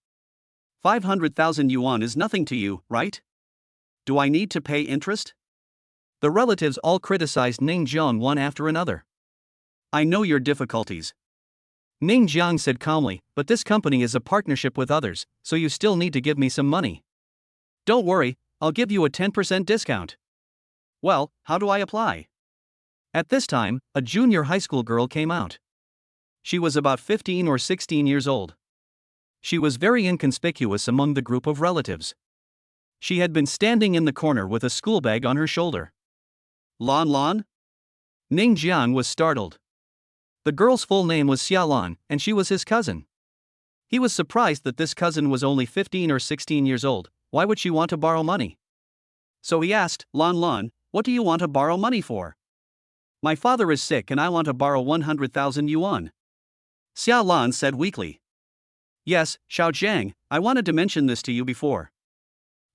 500,000 yuan is nothing to you, right? Do I need to pay interest? The relatives all criticized Ning Jiang one after another. I know your difficulties. Ning Jiang said calmly, but this company is a partnership with others, so you still need to give me some money. Don't worry, I'll give you a 10% discount. Well, how do I apply? At this time, a junior high school girl came out. She was about 15 or 16 years old. She was very inconspicuous among the group of relatives. She had been standing in the corner with a school bag on her shoulder. Lan Lan? Ning Jiang was startled. The girl's full name was Xia Lan, and she was his cousin. He was surprised that this cousin was only 15 or 16 years old. Why would she want to borrow money? So he asked, Lan Lan, what do you want to borrow money for? My father is sick and I want to borrow 100,000 yuan. Xia Lan said weakly. Yes, Xiao Jiang, I wanted to mention this to you before.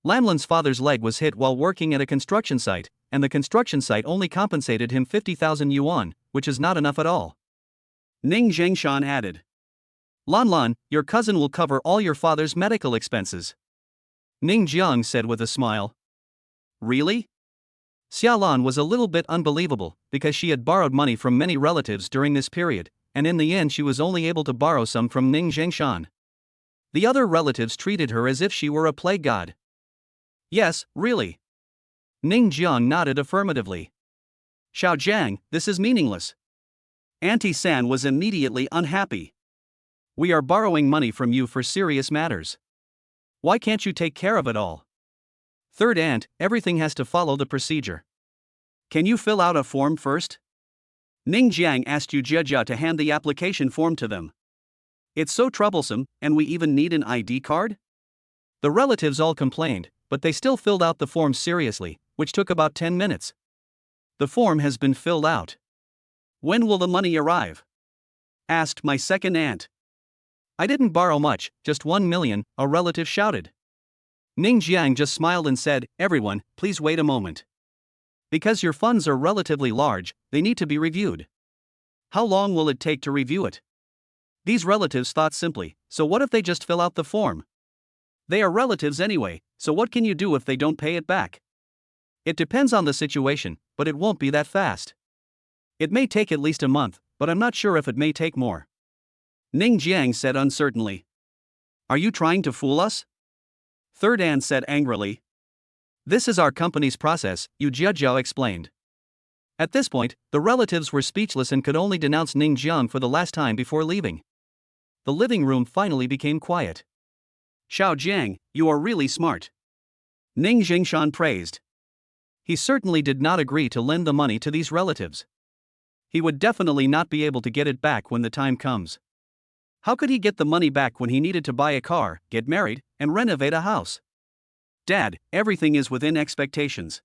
Lanlan's father's leg was hit while working at a construction site, and the construction site only compensated him 50,000 yuan, which is not enough at all. Ning Zhengshan added. Lan, your cousin will cover all your father's medical expenses. Ning Jiang said with a smile. Really? Xia Lan was a little bit unbelievable, because she had borrowed money from many relatives during this period, and in the end she was only able to borrow some from Ning Zhengshan. The other relatives treated her as if she were a plague god. Yes, really. Ning Jiang nodded affirmatively. Xiao Jiang, this is meaningless. Auntie San was immediately unhappy. We are borrowing money from you for serious matters. Why can't you take care of it all? Third aunt, everything has to follow the procedure. Can you fill out a form first? Ning Jiang asked Yu Jia to hand the application form to them. It's so troublesome, and we even need an ID card? The relatives all complained, but they still filled out the form seriously, which took about 10 minutes. The form has been filled out. When will the money arrive? Asked my second aunt. I didn't borrow much, just 1 million, a relative shouted. Ning Jiang just smiled and said, Everyone, please wait a moment. Because your funds are relatively large, they need to be reviewed. How long will it take to review it? These relatives thought simply, so what if they just fill out the form? They are relatives anyway, so what can you do if they don't pay it back? It depends on the situation, but it won't be that fast. It may take at least a month, but I'm not sure if it may take more. Ning Jiang said uncertainly. Are you trying to fool us? Third aunt said angrily. This is our company's process, Yu Jia explained. At this point, the relatives were speechless and could only denounce Ning Jiang for the last time before leaving. The living room finally became quiet. Xiao Jiang, you are really smart. Ning Zhengshan praised. He certainly did not agree to lend the money to these relatives. He would definitely not be able to get it back when the time comes. How could he get the money back when he needed to buy a car, get married, and renovate a house? Dad, everything is within expectations.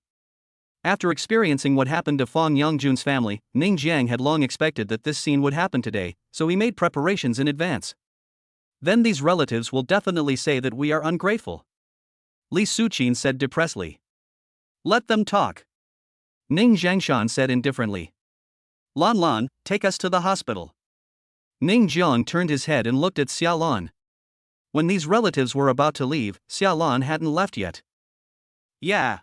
After experiencing what happened to Fang Yongjun's family, Ning Jiang had long expected that this scene would happen today, so he made preparations in advance. Then these relatives will definitely say that we are ungrateful, Li Suqin said depressedly. Let them talk, Ning Jiangshan said indifferently. Lan Lan, take us to the hospital. Ning Jiang turned his head and looked at Xia Lan. When these relatives were about to leave, Xia Lan hadn't left yet. Yeah.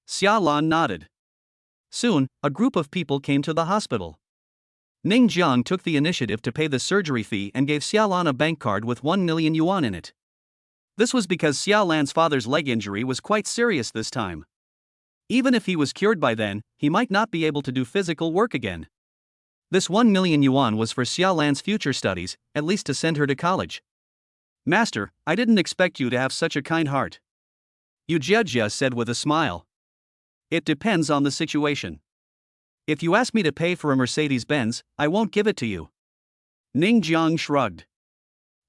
Xia Lan nodded. Soon, a group of people came to the hospital. Ning Jiang took the initiative to pay the surgery fee and gave Xia Lan a bank card with 1 million yuan in it. This was because Xia Lan's father's leg injury was quite serious this time. Even if he was cured by then, he might not be able to do physical work again. This 1 million yuan was for Xia Lan's future studies, at least to send her to college. Master, I didn't expect you to have such a kind heart, Yu Jiajia said with a smile. It depends on the situation. If you ask me to pay for a Mercedes-Benz, I won't give it to you. Ning Jiang shrugged.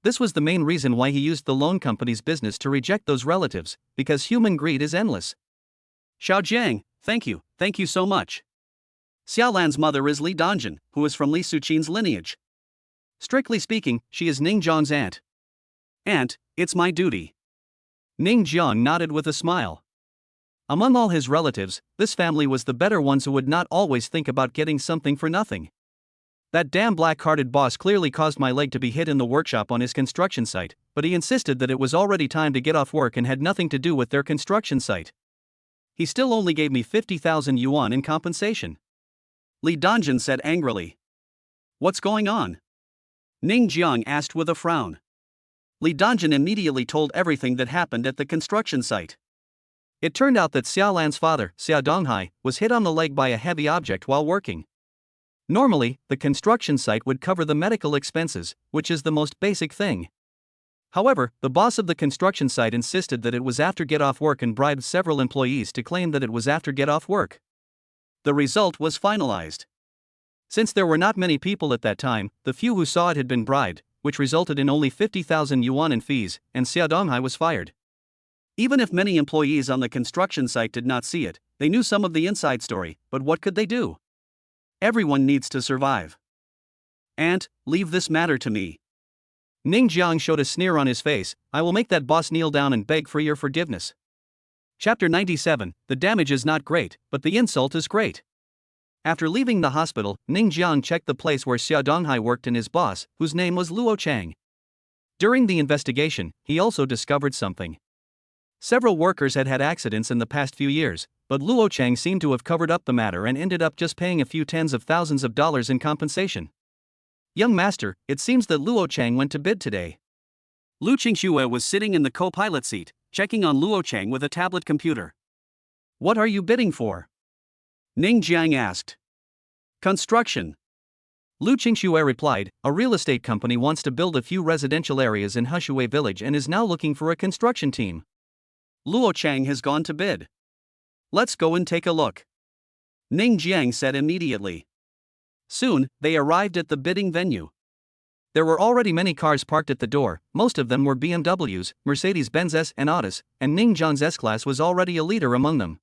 This was the main reason why he used the loan company's business to reject those relatives, because human greed is endless. Xiao Jiang, thank you so much. Xia Lan's mother is Li Dongjin, who is from Li Suqin's lineage. Strictly speaking, she is Ning Jiang's aunt. Aunt, it's my duty. Ning Jiang nodded with a smile. Among all his relatives, this family was the better ones who would not always think about getting something for nothing. That damn black-hearted boss clearly caused my leg to be hit in the workshop on his construction site, but he insisted that it was already time to get off work and had nothing to do with their construction site. He still only gave me 50,000 yuan in compensation. Li Dongjin said angrily. What's going on? Ning Jiang asked with a frown. Li Dongjin immediately told everything that happened at the construction site. It turned out that Xia Lan's father, Xia Donghai, was hit on the leg by a heavy object while working. Normally, the construction site would cover the medical expenses, which is the most basic thing. However, the boss of the construction site insisted that it was after get-off work and bribed several employees to claim that it was after get-off work. The result was finalized. Since there were not many people at that time, the few who saw it had been bribed, which resulted in only 50,000 yuan in fees, and Xia Donghai was fired. Even if many employees on the construction site did not see it, they knew some of the inside story, but what could they do? Everyone needs to survive. Aunt, leave this matter to me. Ning Jiang showed a sneer on his face. I will make that boss kneel down and beg for your forgiveness. Chapter 97, the damage is not great, but the insult is great. After leaving the hospital, Ning Jiang checked the place where Xia Donghai worked and his boss, whose name was Luo Chang. During the investigation, he also discovered something. Several workers had had accidents in the past few years, but Luo Chang seemed to have covered up the matter and ended up just paying a few tens of thousands of dollars in compensation. Young master, it seems that Luo Chang went to bid today. Lu Qingxue was sitting in the co-pilot seat, checking on Luo Chang with a tablet computer. What are you bidding for? Ning Jiang asked. Construction. Lu Qingxue replied, a real estate company wants to build a few residential areas in Hushui village and is now looking for a construction team. Luo Chang has gone to bid. Let's go and take a look, Ning Jiang said immediately. Soon, they arrived at the bidding venue. There were already many cars parked at the door, most of them were BMWs, Mercedes-Benz S and Autos, and Ning Jiang's S-Class was already a leader among them.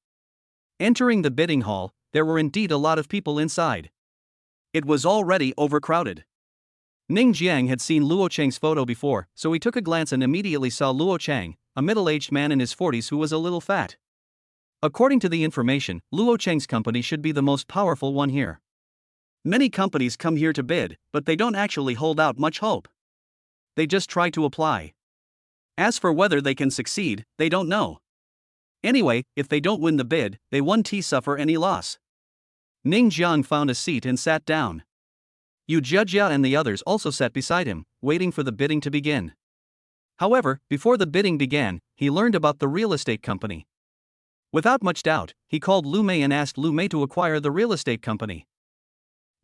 Entering the bidding hall, there were indeed a lot of people inside. It was already overcrowded. Ning Jiang had seen Luo Chang's photo before, so he took a glance and immediately saw Luo Chang, a middle-aged man in his 40s who was a little fat. According to the information, Luo Chang's company should be the most powerful one here. Many companies come here to bid, but they don't actually hold out much hope. They just try to apply. As for whether they can succeed, they don't know. Anyway, if they don't win the bid, they won't suffer any loss. Ning Jiang found a seat and sat down. Yu Jiajia and the others also sat beside him, waiting for the bidding to begin. However, before the bidding began, he learned about the real estate company. Without much doubt, he called Lu Mei and asked Lu Mei to acquire the real estate company.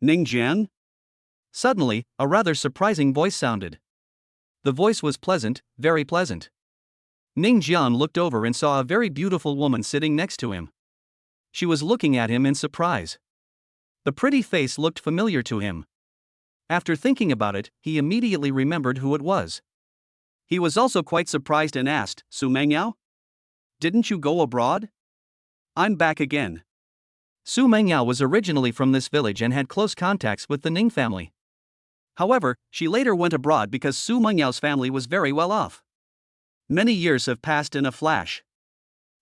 Ning Jian? Suddenly, a rather surprising voice sounded. The voice was pleasant, very pleasant. Ning Jian looked over and saw a very beautiful woman sitting next to him. She was looking at him in surprise. The pretty face looked familiar to him. After thinking about it, he immediately remembered who it was. He was also quite surprised and asked, Su Mengyao? Didn't you go abroad? I'm back again. Su Mengyao was originally from this village and had close contacts with the Ning family. However, she later went abroad because Su Mengyao's family was very well off. Many years have passed in a flash.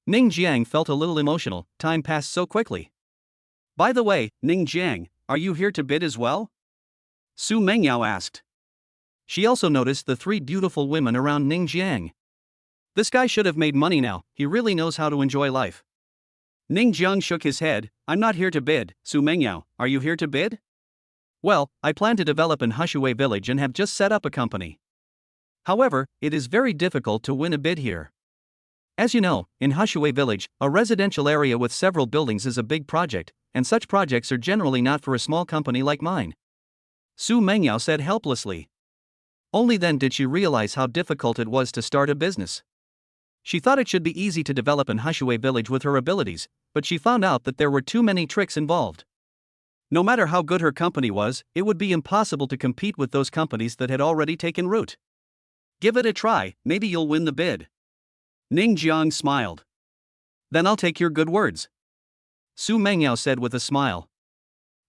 Ning Jiang felt a little emotional, time passed so quickly. By the way, Ning Jiang, are you here to bid as well? Su Mengyao asked. She also noticed the three beautiful women around Ning Jiang. This guy should have made money now, he really knows how to enjoy life. Ning Jiang shook his head. I'm not here to bid. Su Mengyao, are you here to bid? Well, I plan to develop in Hushui village and have just set up a company. However, it is very difficult to win a bid here. As you know, in Hushui village, a residential area with several buildings is a big project, and such projects are generally not for a small company like mine. Su Mengyao said helplessly. Only then did she realize how difficult it was to start a business. She thought it should be easy to develop in Hushui village with her abilities, but she found out that there were too many tricks involved. No matter how good her company was, it would be impossible to compete with those companies that had already taken root. Give it a try, maybe you'll win the bid. Ning Jiang smiled. Then I'll take your good words. Su Mengyao said with a smile.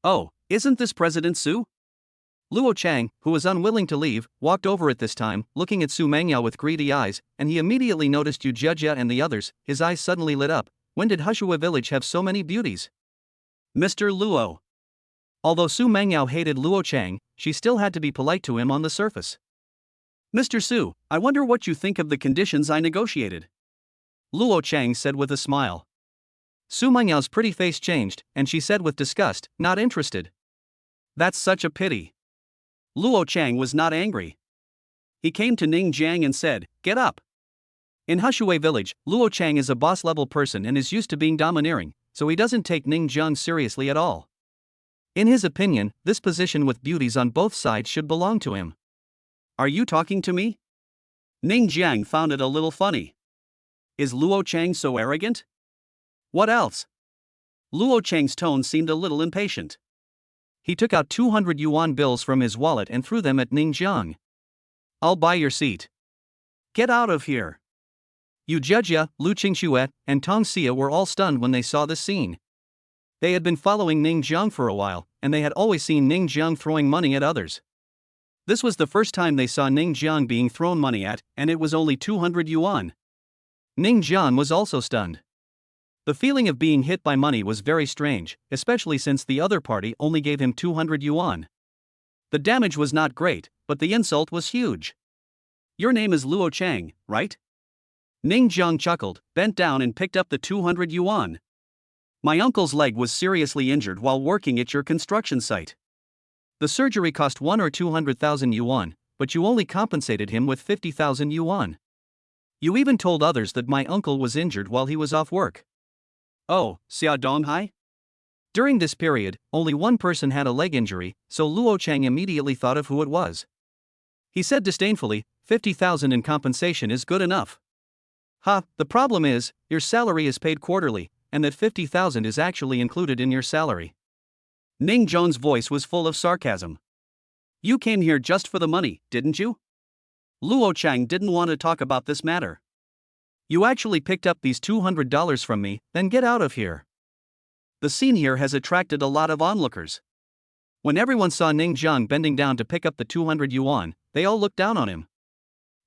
Oh, isn't this President Su? Luo Chang, who was unwilling to leave, walked over at this time, looking at Su Mengyao with greedy eyes, and he immediately noticed Yu Jia and the others. His eyes suddenly lit up. When did Hushui village have so many beauties? Mr. Luo. Although Su Mengyao hated Luo Chang, she still had to be polite to him on the surface. Mr. Su, I wonder what you think of the conditions I negotiated. Luo Chang said with a smile. Su Mengyao's pretty face changed, and she said with disgust, not interested. That's such a pity. Luo Chang was not angry. He came to Ning Jiang and said, get up. In Hushui village, Luo Chang is a boss-level person and is used to being domineering, so he doesn't take Ning Jiang seriously at all. In his opinion, this position with beauties on both sides should belong to him. Are you talking to me? Ning Jiang found it a little funny. Is Luo Chang so arrogant? What else? Luo Chang's tone seemed a little impatient. He took out 200 yuan bills from his wallet and threw them at Ning Jiang. I'll buy your seat. Get out of here. Yu Jia, Lu Qingxue, and Tong Xia were all stunned when they saw this scene. They had been following Ning Jiang for a while, and they had always seen Ning Jiang throwing money at others. This was the first time they saw Ning Jiang being thrown money at, and it was only 200 yuan. Ning Jiang was also stunned. The feeling of being hit by money was very strange, especially since the other party only gave him 200 yuan. The damage was not great, but the insult was huge. Your name is Luo Chang, right? Ning Jiang chuckled, bent down and picked up the 200 yuan. My uncle's leg was seriously injured while working at your construction site. The surgery cost 1 or 200,000 yuan, but you only compensated him with 50,000 yuan. You even told others that my uncle was injured while he was off work. Oh, Xia Donghai? During this period, only one person had a leg injury, so Luo Chang immediately thought of who it was. He said disdainfully, 50,000 in compensation is good enough. The problem is, your salary is paid quarterly, and that 50,000 is actually included in your salary. Ning Jiang's voice was full of sarcasm. You came here just for the money, didn't you? Luo Chang didn't want to talk about this matter. You actually picked up these $200 from me, then get out of here. The scene here has attracted a lot of onlookers. When everyone saw Ning Jiang bending down to pick up the 200 yuan, they all looked down on him.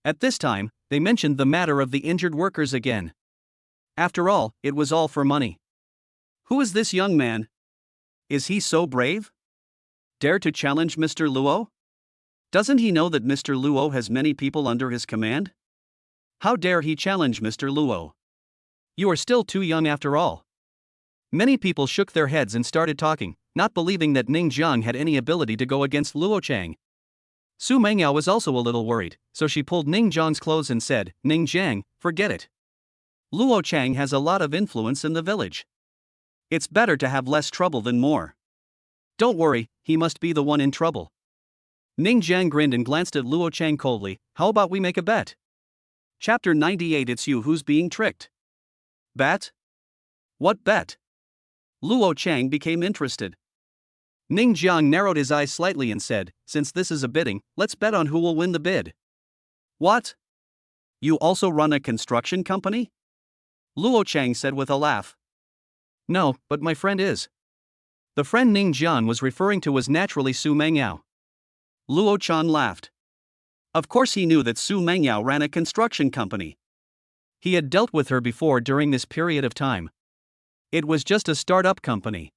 At this time, they mentioned the matter of the injured workers again. After all, it was all for money. Who is this young man? Is he so brave? Dare to challenge Mr. Luo? Doesn't he know that Mr. Luo has many people under his command? How dare he challenge Mr. Luo? You are still too young after all. Many people shook their heads and started talking, not believing that Ning Jiang had any ability to go against Luo Chang. Su Mengyao was also a little worried, so she pulled Ning Jiang's clothes and said, Ning Jiang, forget it. Luo Chang has a lot of influence in the village. It's better to have less trouble than more. Don't worry, he must be the one in trouble. Ning Jiang grinned and glanced at Luo Chang coldly. How about we make a bet? Chapter 98. It's you who's being tricked. Bet? What bet? Luo Chang became interested. Ning Jiang narrowed his eyes slightly and said, "Since this is a bidding, let's bet on who will win the bid." "What? You also run a construction company?" Luo Chang said with a laugh. "No, but my friend is." The friend Ning Jian was referring to was naturally Su Mengyao. Luo Chan laughed. Of course he knew that Su Mengyao ran a construction company. He had dealt with her before during this period of time. It was just a start-up company.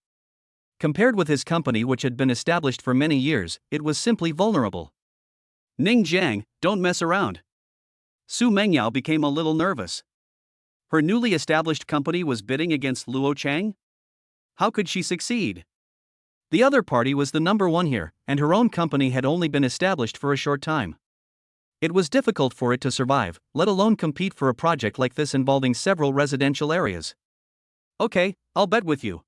Compared with his company which had been established for many years, it was simply vulnerable. "Ning Jiang, don't mess around." Su Mengyao became a little nervous. Her newly established company was bidding against Luo Chang? How could she succeed? The other party was the number one here, and her own company had only been established for a short time. It was difficult for it to survive, let alone compete for a project like this involving several residential areas. "Okay, I'll bet with you."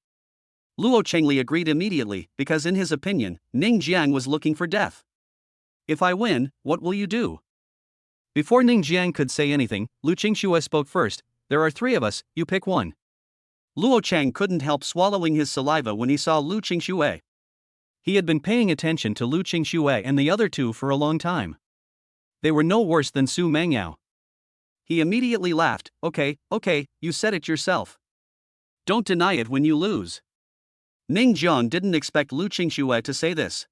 Luo Chengli agreed immediately, because in his opinion, Ning Jiang was looking for death. "If I win, what will you do?" Before Ning Jiang could say anything, Lu Qingxue spoke first. "There are 3 of us, you pick one." Luo Chang couldn't help swallowing his saliva when he saw Lu Qingxue. He had been paying attention to Lu Qingxue and the other 2 for a long time. They were no worse than Su Mengyao. He immediately laughed. Okay, you said it yourself. Don't deny it when you lose." Ning Jiang didn't expect Lu Qingxue to say this.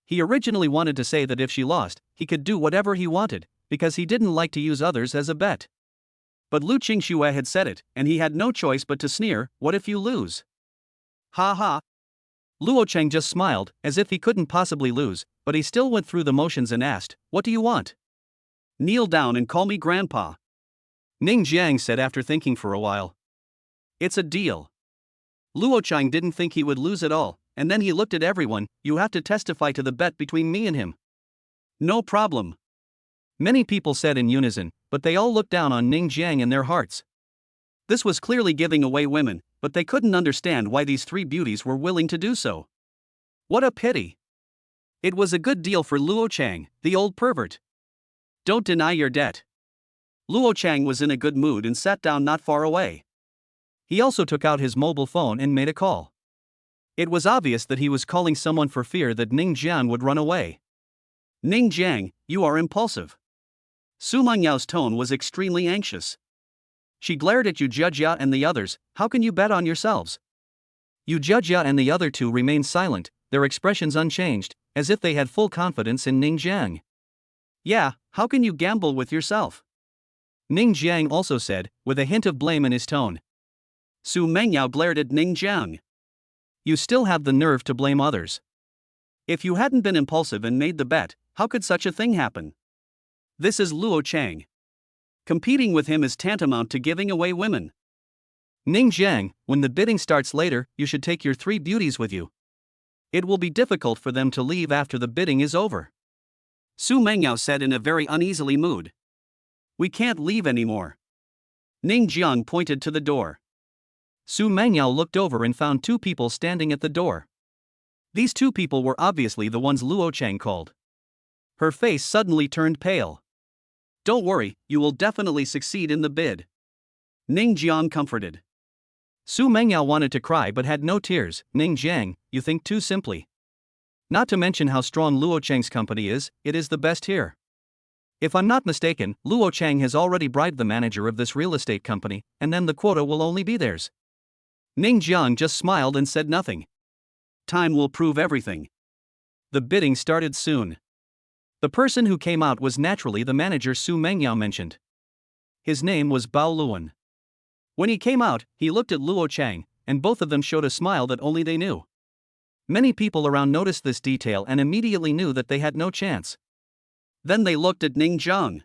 He originally wanted to say that if she lost, he could do whatever he wanted, because he didn't like to use others as a bet. But Lu Qingxue had said it, and he had no choice but to sneer, "What if you lose?" "Ha ha." Luo Chang just smiled, as if he couldn't possibly lose, but he still went through the motions and asked, "What do you want?" "Kneel down and call me grandpa," Ning Jiang said after thinking for a while. "It's a deal." Luo Chang didn't think he would lose at all, and then he looked at everyone. "You have to testify to the bet between me and him." "No problem," many people said in unison, but they all looked down on Ning Jiang in their hearts. This was clearly giving away women, but they couldn't understand why these 3 beauties were willing to do so. What a pity. It was a good deal for Luo Chang, the old pervert. Don't deny your debt. Luo Chang was in a good mood and sat down not far away. He also took out his mobile phone and made a call. It was obvious that he was calling someone for fear that Ning Jiang would run away. "Ning Jiang, you are impulsive." Su Mengyao's tone was extremely anxious. She glared at Yu Jia and the others. "How can you bet on yourselves?" Yu Jia and the other 2 remained silent, their expressions unchanged, as if they had full confidence in Ning Jiang. "Yeah, how can you gamble with yourself?" Ning Jiang also said, with a hint of blame in his tone. Su Mengyao glared at Ning Jiang. "You still have the nerve to blame others. If you hadn't been impulsive and made the bet, how could such a thing happen? This is Luo Chang. Competing with him is tantamount to giving away women." "Ning Jiang, when the bidding starts later, you should take your 3 beauties with you. It will be difficult for them to leave after the bidding is over," Su Mengyao said in a very uneasily mood. "We can't leave anymore." Ning Jiang pointed to the door. Su Mengyao looked over and found 2 people standing at the door. These 2 people were obviously the ones Luo Chang called. Her face suddenly turned pale. "Don't worry, you will definitely succeed in the bid," Ning Jiang comforted. Su Mengyao wanted to cry but had no tears. "Ning Jiang, you think too simply. Not to mention how strong Luo Chang's company is, it is the best here. If I'm not mistaken, Luo Chang has already bribed the manager of this real estate company, and then the quota will only be theirs." Ning Jiang just smiled and said nothing. Time will prove everything. The bidding started soon. The person who came out was naturally the manager Su Mengyao mentioned. His name was Bao Luan. When he came out, he looked at Luo Chang, and both of them showed a smile that only they knew. Many people around noticed this detail and immediately knew that they had no chance. Then they looked at Ning Jiang.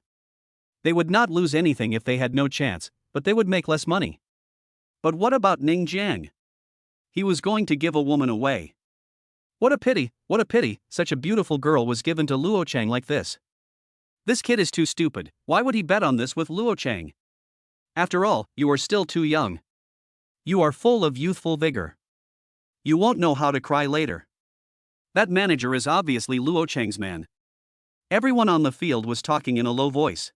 They would not lose anything if they had no chance, but they would make less money. But what about Ning Jiang? He was going to give a woman away. What a pity, such a beautiful girl was given to Luo Chang like this. This kid is too stupid, why would he bet on this with Luo Chang? After all, you are still too young. You are full of youthful vigor. You won't know how to cry later. That manager is obviously Luo Chang's man. Everyone on the field was talking in a low voice.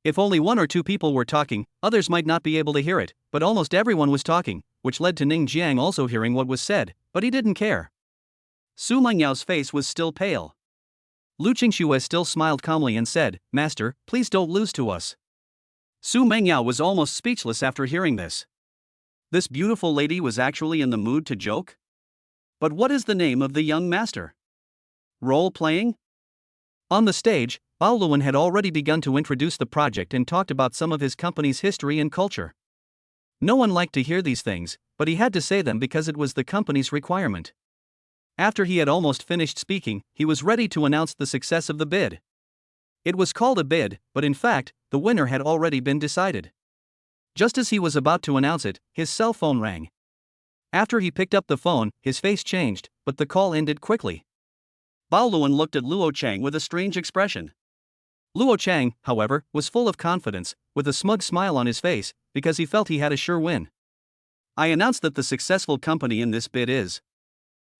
If only 1 or 2 people were talking, others might not be able to hear it, but almost everyone was talking, which led to Ning Jiang also hearing what was said, but he didn't care. Su Mengyao's face was still pale. Lu Qingxue still smiled calmly and said, "Master, please don't lose to us." Su Mengyao was almost speechless after hearing this. This beautiful lady was actually in the mood to joke? But what is the name of the young master? Role-playing? On the stage, Bao Luan had already begun to introduce the project and talked about some of his company's history and culture. No one liked to hear these things, but he had to say them because it was the company's requirement. After he had almost finished speaking, he was ready to announce the success of the bid. It was called a bid, but in fact, the winner had already been decided. Just as he was about to announce it, his cell phone rang. After he picked up the phone, his face changed, but the call ended quickly. Bao Luan looked at Luo Chang with a strange expression. Luo Chang, however, was full of confidence, with a smug smile on his face, because he felt he had a sure win. "I announce that the successful company in this bid is..."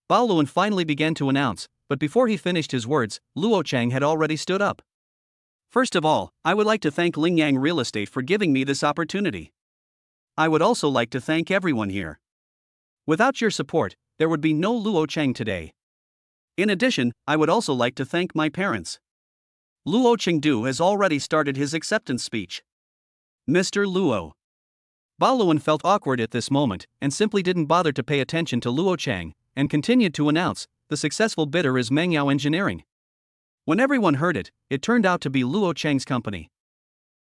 Bao Luan finally began to announce, but before he finished his words, Luo Chang had already stood up. "First of all, I would like to thank Lingyang Real Estate for giving me this opportunity. I would also like to thank everyone here. Without your support, there would be no Luo Chang today. In addition, I would also like to thank my parents." Luo Chengdu has already started his acceptance speech. "Mr. Luo." Bao Luan felt awkward at this moment, and simply didn't bother to pay attention to Luo Chang, and continued to announce, "The successful bidder is Mengyao Engineering." When everyone heard it, it turned out to be Luo Chang's company.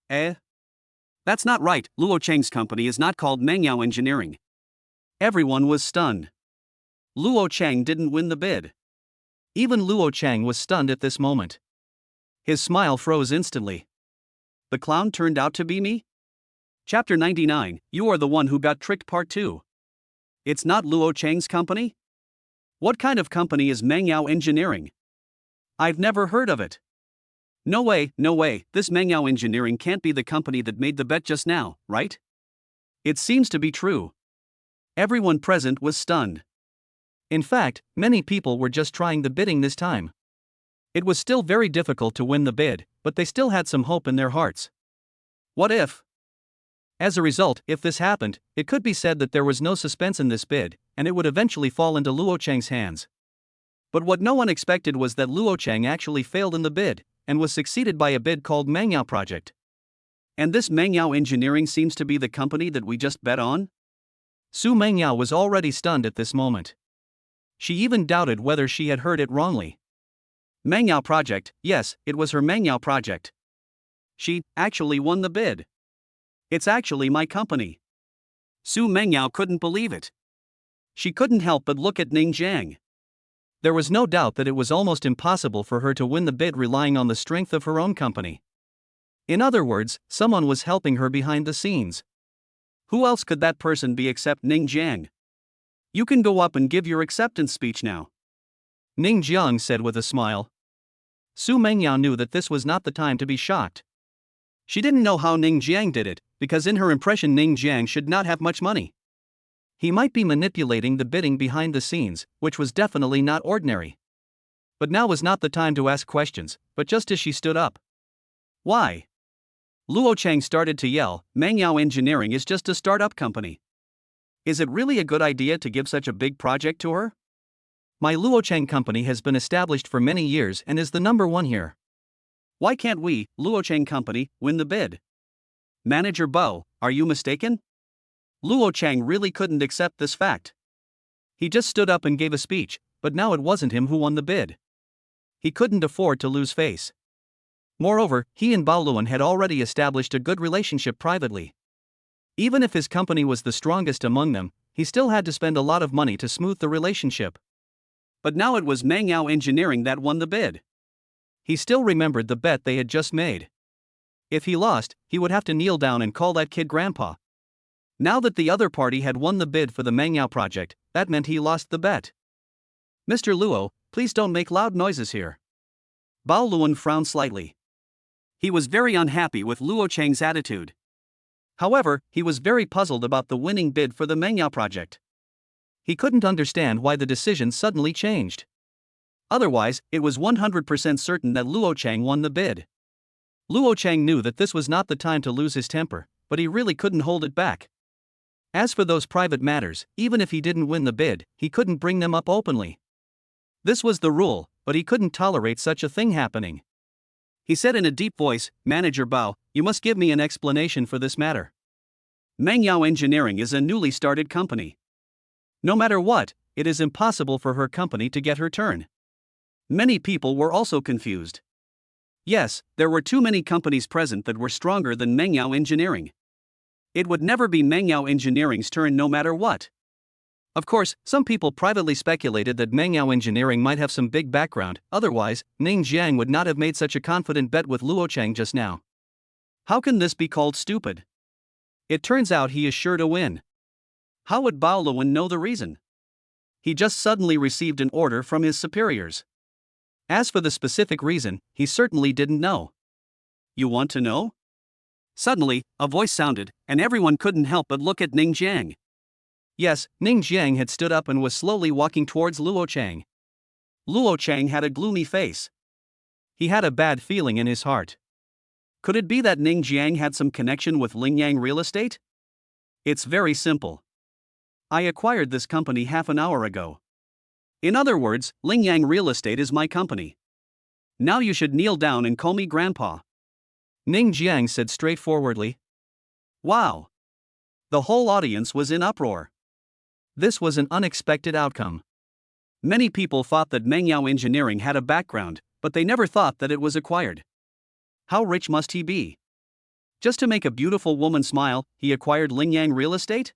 "Eh? That's not right, Luo Chang's company is not called Mengyao Engineering." Everyone was stunned. Luo Chang didn't win the bid. Even Luo Chang was stunned at this moment. His smile froze instantly. The clown turned out to be me? Chapter 99, You Are the One Who Got Tricked Part 2. It's not Luo Chang's company? What kind of company is Mengyao Engineering? I've never heard of it. No way, this Mengyao Engineering can't be the company that made the bet just now, right? It seems to be true. Everyone present was stunned. In fact, many people were just trying the bidding this time. It was still very difficult to win the bid, but they still had some hope in their hearts. What if? As a result, if this happened, it could be said that there was no suspense in this bid, and it would eventually fall into Luo Chang's hands. But what no one expected was that Luo Chang actually failed in the bid, and was succeeded by a bid called Mengyao Project. And this Mengyao Engineering seems to be the company that we just bet on? Su Mengyao was already stunned at this moment. She even doubted whether she had heard it wrongly. Mengyao Project, yes, it was her Mengyao Project. She actually won the bid. It's actually my company. Su Mengyao couldn't believe it. She couldn't help but look at Ning Jiang. There was no doubt that it was almost impossible for her to win the bid relying on the strength of her own company. In other words, someone was helping her behind the scenes. Who else could that person be except Ning Jiang? You can go up and give your acceptance speech now, Ning Jiang said with a smile. Su Mengyao knew that this was not the time to be shocked. She didn't know how Ning Jiang did it, because in her impression Ning Jiang should not have much money. He might be manipulating the bidding behind the scenes, which was definitely not ordinary. But now was not the time to ask questions, but just as she stood up. Why? Luo Chang started to yell, Mengyao Engineering is just a startup company. Is it really a good idea to give such a big project to her? My Luo Chang company has been established for many years and is the number one here. Why can't we, Luo Chang company, win the bid? Manager Bo, are you mistaken? Luo Chang really couldn't accept this fact. He just stood up and gave a speech, but now it wasn't him who won the bid. He couldn't afford to lose face. Moreover, he and Bao Luan had already established a good relationship privately. Even if his company was the strongest among them, he still had to spend a lot of money to smooth the relationship. But now it was Mengyao Engineering that won the bid. He still remembered the bet they had just made. If he lost, he would have to kneel down and call that kid grandpa. Now that the other party had won the bid for the Mengyao project, that meant he lost the bet. Mr. Luo, please don't make loud noises here. Bao Luan frowned slightly. He was very unhappy with Luo Chang's attitude. However, he was very puzzled about the winning bid for the Mengyao project. He couldn't understand why the decision suddenly changed. Otherwise, it was 100% certain that Luo Chang won the bid. Luo Chang knew that this was not the time to lose his temper, but he really couldn't hold it back. As for those private matters, even if he didn't win the bid, he couldn't bring them up openly. This was the rule, but he couldn't tolerate such a thing happening. He said in a deep voice, "Manager Bao, you must give me an explanation for this matter. Mengyao Engineering is a newly started company. No matter what, it is impossible for her company to get her turn." Many people were also confused. Yes, there were too many companies present that were stronger than Mengyao Engineering. It would never be Mengyao Engineering's turn no matter what. Of course, some people privately speculated that Mengyao Engineering might have some big background, otherwise, Ning Jiang would not have made such a confident bet with Luo Chang just now. How can this be called stupid? It turns out he is sure to win. How would Bao Luan know the reason? He just suddenly received an order from his superiors. As for the specific reason, he certainly didn't know. You want to know? Suddenly, a voice sounded, and everyone couldn't help but look at Ning Jiang. Yes, Ning Jiang had stood up and was slowly walking towards Luo Chang. Luo Chang had a gloomy face. He had a bad feeling in his heart. Could it be that Ning Jiang had some connection with Lingyang Real Estate? It's very simple. I acquired this company half an hour ago. In other words, Lingyang Real Estate is my company. Now you should kneel down and call me Grandpa. Ning Jiang said straightforwardly. Wow! The whole audience was in uproar. This was an unexpected outcome. Many people thought that Mengyao Engineering had a background, but they never thought that it was acquired. How rich must he be? Just to make a beautiful woman smile, he acquired Lingyang Real Estate?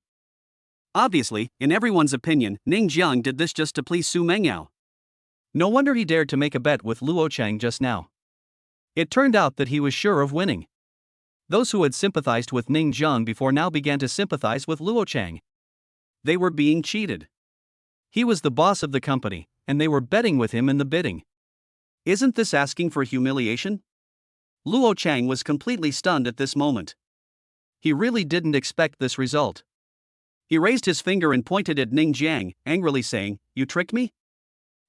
Obviously, in everyone's opinion, Ning Jiang did this just to please Su Mengyao. No wonder he dared to make a bet with Luo Chang just now. It turned out that he was sure of winning. Those who had sympathized with Ning Jiang before now began to sympathize with Luo Chang. They were being cheated. He was the boss of the company, and they were betting with him in the bidding. Isn't this asking for humiliation? Luo Chang was completely stunned at this moment. He really didn't expect this result. He raised his finger and pointed at Ning Jiang, angrily saying, "You tricked me?"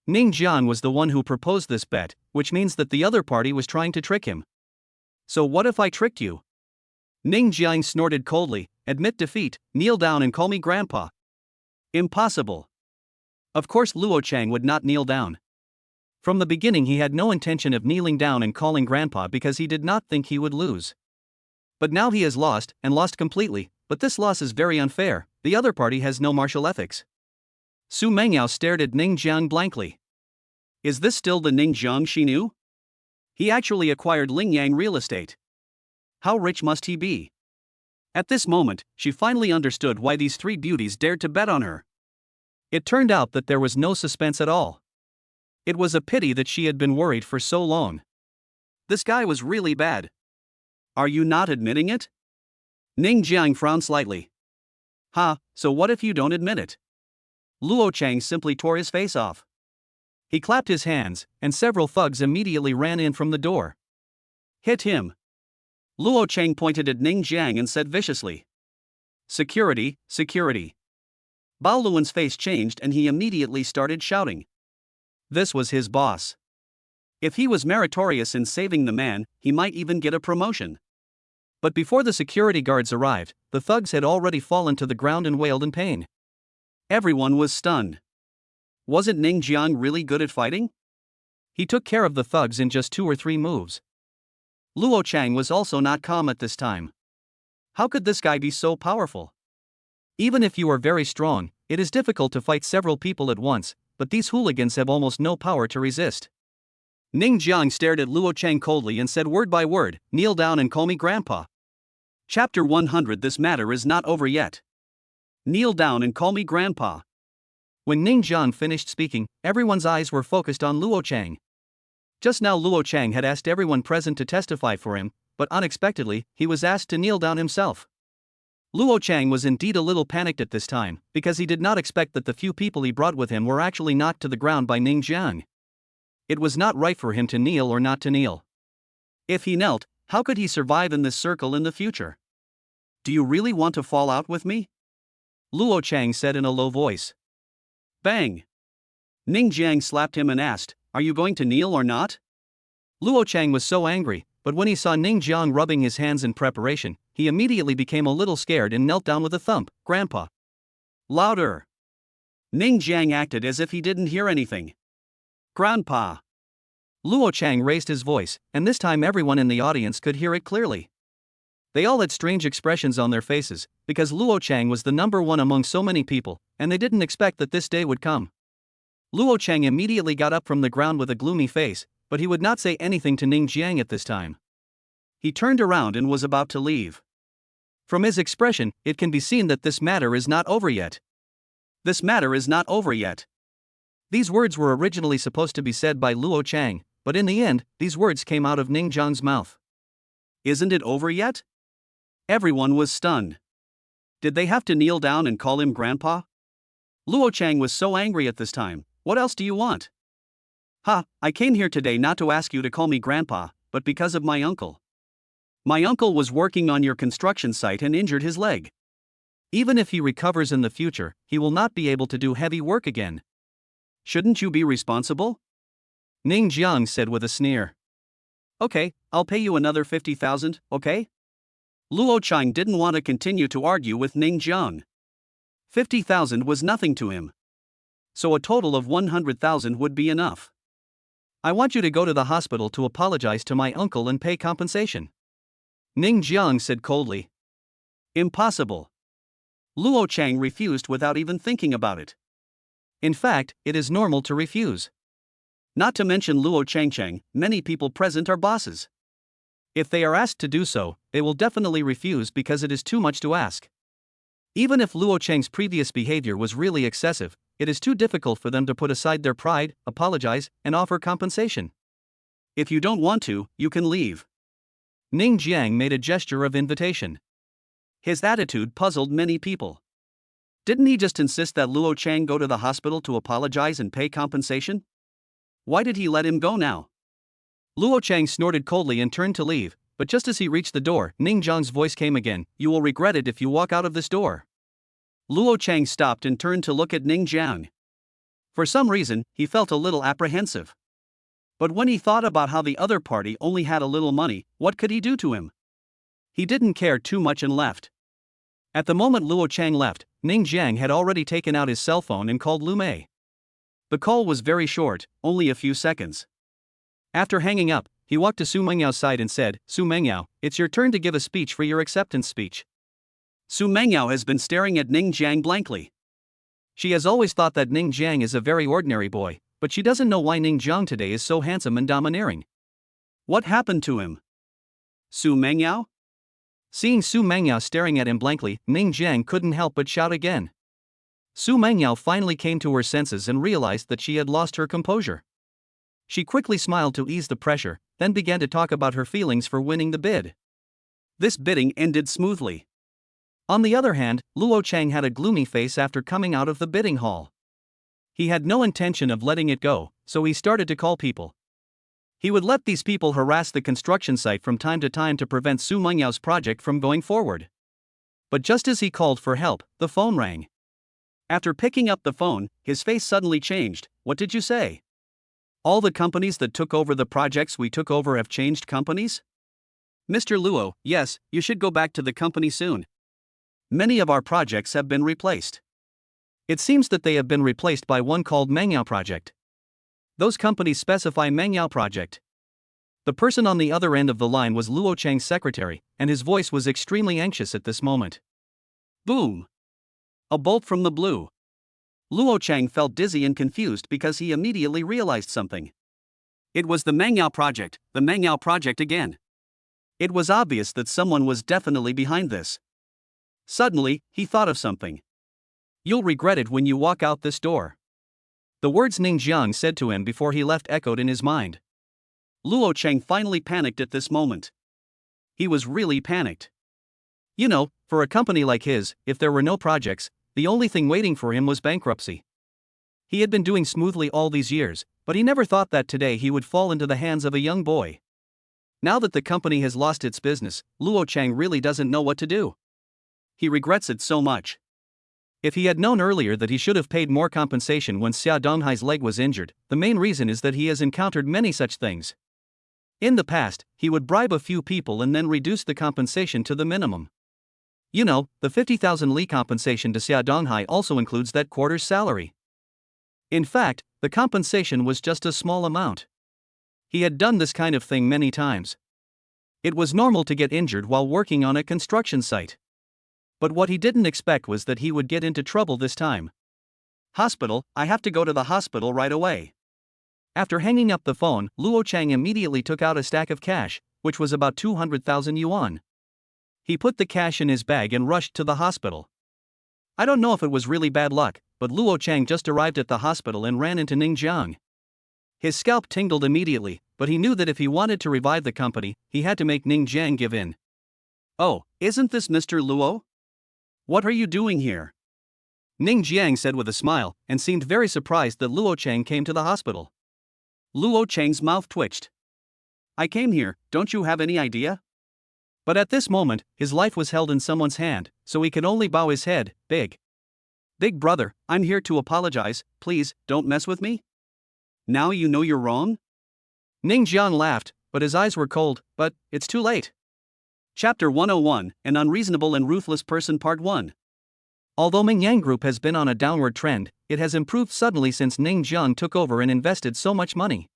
Ning Jiang was the one who proposed this bet, which means that the other party was trying to trick him. So what if I tricked you? Ning Jiang snorted coldly, "Admit defeat, kneel down and call me Grandpa." Impossible. Of course Luo Chang would not kneel down. From the beginning he had no intention of kneeling down and calling Grandpa because he did not think he would lose. But now he has lost, and lost completely, but this loss is very unfair, the other party has no martial ethics. Su Mengyao stared at Ning Jiang blankly. Is this still the Ning Jiang she knew? He actually acquired Lingyang Real Estate. How rich must he be? At this moment, she finally understood why these three beauties dared to bet on her. It turned out that there was no suspense at all. It was a pity that she had been worried for so long. This guy was really bad. Are you not admitting it? Ning Jiang frowned slightly. So what if you don't admit it? Luo Chang simply tore his face off. He clapped his hands, and several thugs immediately ran in from the door. Hit him. Luo Chang pointed at Ning Jiang and said viciously. Security, security. Bao Luan's face changed and he immediately started shouting. This was his boss. If he was meritorious in saving the man, he might even get a promotion. But before the security guards arrived, the thugs had already fallen to the ground and wailed in pain. Everyone was stunned. Wasn't Ning Jiang really good at fighting? He took care of the thugs in just 2 or 3 moves. Luo Chang was also not calm at this time. How could this guy be so powerful? Even if you are very strong, it is difficult to fight several people at once, but these hooligans have almost no power to resist. Ning Jiang stared at Luo Chang coldly and said word by word, "Kneel down and call me Grandpa." Chapter 100. This matter is not over yet. Kneel down and call me Grandpa. When Ning Jiang finished speaking, everyone's eyes were focused on Luo Chang. Just now Luo Chang had asked everyone present to testify for him, but unexpectedly, he was asked to kneel down himself. Luo Chang was indeed a little panicked at this time, because he did not expect that the few people he brought with him were actually knocked to the ground by Ning Jiang. It was not right for him to kneel or not to kneel. If he knelt, how could he survive in this circle in the future? Do you really want to fall out with me? Luo Chang said in a low voice. Bang! Ning Jiang slapped him and asked, "Are you going to kneel or not?" Luo Chang was so angry, but when he saw Ning Jiang rubbing his hands in preparation, he immediately became a little scared and knelt down with a thump. "Grandpa." Louder! Ning Jiang acted as if he didn't hear anything. Grandpa. Luo Chang raised his voice, and this time everyone in the audience could hear it clearly. They all had strange expressions on their faces, because Luo Chang was the number one among so many people, and they didn't expect that this day would come. Luo Chang immediately got up from the ground with a gloomy face, but he would not say anything to Ning Jiang at this time. He turned around and was about to leave. From his expression, it can be seen that this matter is not over yet. This matter is not over yet. These words were originally supposed to be said by Luo Chang, but in the end, these words came out of Ning Jiang's mouth. Isn't it over yet? Everyone was stunned. Did they have to kneel down and call him Grandpa? Luo Chang was so angry at this time. What else do you want? Ha, I came here today not to ask you to call me Grandpa, but because of my uncle. My uncle was working on your construction site and injured his leg. Even if he recovers in the future, he will not be able to do heavy work again. Shouldn't you be responsible? Ning Jiang said with a sneer. Okay, I'll pay you another 50,000, okay? Luo Chang didn't want to continue to argue with Ning Jiang. 50,000 was nothing to him. So a total of 100,000 would be enough. I want you to go to the hospital to apologize to my uncle and pay compensation. Ning Jiang said coldly. Impossible. Luo Chang refused without even thinking about it. In fact, it is normal to refuse. Not to mention Luo Chang, many people present are bosses. If they are asked to do so, they will definitely refuse because it is too much to ask. Even if Luo Chang's previous behavior was really excessive, it is too difficult for them to put aside their pride, apologize, and offer compensation. If you don't want to, you can leave. Ning Jiang made a gesture of invitation. His attitude puzzled many people. Didn't he just insist that Luo Chang go to the hospital to apologize and pay compensation? Why did he let him go now? Luo Chang snorted coldly and turned to leave, but just as he reached the door, Ning Jiang's voice came again. You will regret it if you walk out of this door. Luo Chang stopped and turned to look at Ning Jiang. For some reason, he felt a little apprehensive. But when he thought about how the other party only had a little money, what could he do to him? He didn't care too much and left. At the moment Luo Chang left, Ning Jiang had already taken out his cell phone and called Lu Mei. The call was very short, only a few seconds. After hanging up, he walked to Su Mengyao side and said, Su Mengyao, it's your turn to give a speech for your acceptance speech. Su Mengyao has been staring at Ning Jiang blankly. She has always thought that Ning Jiang is a very ordinary boy, but she doesn't know why Ning Jiang today is so handsome and domineering. What happened to him? Su Mengyao? Seeing Su Mengyao staring at him blankly, Ning Jiang couldn't help but shout again. Su Mengyao finally came to her senses and realized that she had lost her composure. She quickly smiled to ease the pressure, then began to talk about her feelings for winning the bid. This bidding ended smoothly. On the other hand, Luo Chang had a gloomy face after coming out of the bidding hall. He had no intention of letting it go, so he started to call people. He would let these people harass the construction site from time to time to prevent Su Mengyao's project from going forward. But just as he called for help, the phone rang. After picking up the phone, his face suddenly changed. What did you say? All the companies that took over the projects we took over have changed companies? Mr. Luo, yes, you should go back to the company soon. Many of our projects have been replaced. It seems that they have been replaced by one called Mengyao Project. Those companies specify Mengyao Project. The person on the other end of the line was Luo Chang's secretary, and his voice was extremely anxious at this moment. Boom! A bolt from the blue. Luo Chang felt dizzy and confused because he immediately realized something. It was the Mengyao Project again. It was obvious that someone was definitely behind this. Suddenly, he thought of something. You'll regret it when you walk out this door. The words Ning Jiang said to him before he left echoed in his mind. Luo Chang finally panicked at this moment. He was really panicked. You know, for a company like his, if there were no projects, the only thing waiting for him was bankruptcy. He had been doing smoothly all these years, but he never thought that today he would fall into the hands of a young boy. Now that the company has lost its business, Luo Chang really doesn't know what to do. He regrets it so much. If he had known earlier that he should have paid more compensation when Xia Donghai's leg was injured, the main reason is that he has encountered many such things. In the past, he would bribe a few people and then reduce the compensation to the minimum. You know, the 50,000 li compensation to Xia Donghai also includes that quarter's salary. In fact, the compensation was just a small amount. He had done this kind of thing many times. It was normal to get injured while working on a construction site. But what he didn't expect was that he would get into trouble this time. Hospital, I have to go to the hospital right away. After hanging up the phone, Luo Chang immediately took out a stack of cash, which was about 200,000 yuan. He put the cash in his bag and rushed to the hospital. I don't know if it was really bad luck, but Luo Chang just arrived at the hospital and ran into Ning Jiang. His scalp tingled immediately, but he knew that if he wanted to revive the company, he had to make Ning Jiang give in. "Oh, isn't this Mr. Luo? What are you doing here?" Ning Jiang said with a smile, and seemed very surprised that Luo Chang came to the hospital. Luo Chang's mouth twitched. "I came here, don't you have any idea?" But at this moment, his life was held in someone's hand, so he could only bow his head. Big brother, I'm here to apologize, please, don't mess with me. Now you know you're wrong? Ning Jiang laughed, but his eyes were cold. But it's too late. Chapter 101, An Unreasonable and Ruthless Person Part 1. Although Ming Yang Group has been on a downward trend, it has improved suddenly since Ning Jiang took over and invested so much money.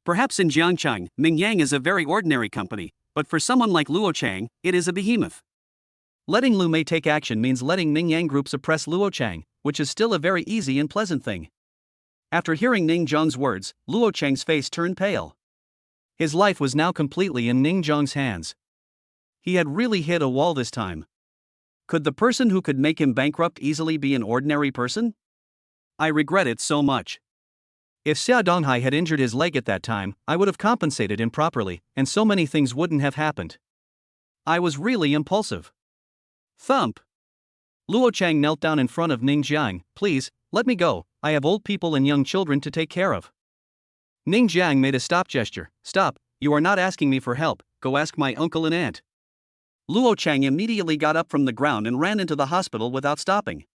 Perhaps in Jiangchang, Ming Yang is a very ordinary company, but for someone like Luo Chang, it is a behemoth. Letting Lu Mei take action means letting Ming Yang Group suppress Luo Chang, which is still a very easy and pleasant thing. After hearing Ning Jiang's words, Luo Chang's face turned pale. His life was now completely in Ning Jiang's hands. He had really hit a wall this time. Could the person who could make him bankrupt easily be an ordinary person? I regret it so much. If Xia Donghai had injured his leg at that time, I would have compensated him properly, and so many things wouldn't have happened. I was really impulsive. Thump! Luo Chang knelt down in front of Ning Jiang. "Please, let me go, I have old people and young children to take care of." Ning Jiang made a stop gesture. "Stop, you are not asking me for help, go ask my uncle and aunt." Luo Chang immediately got up from the ground and ran into the hospital without stopping.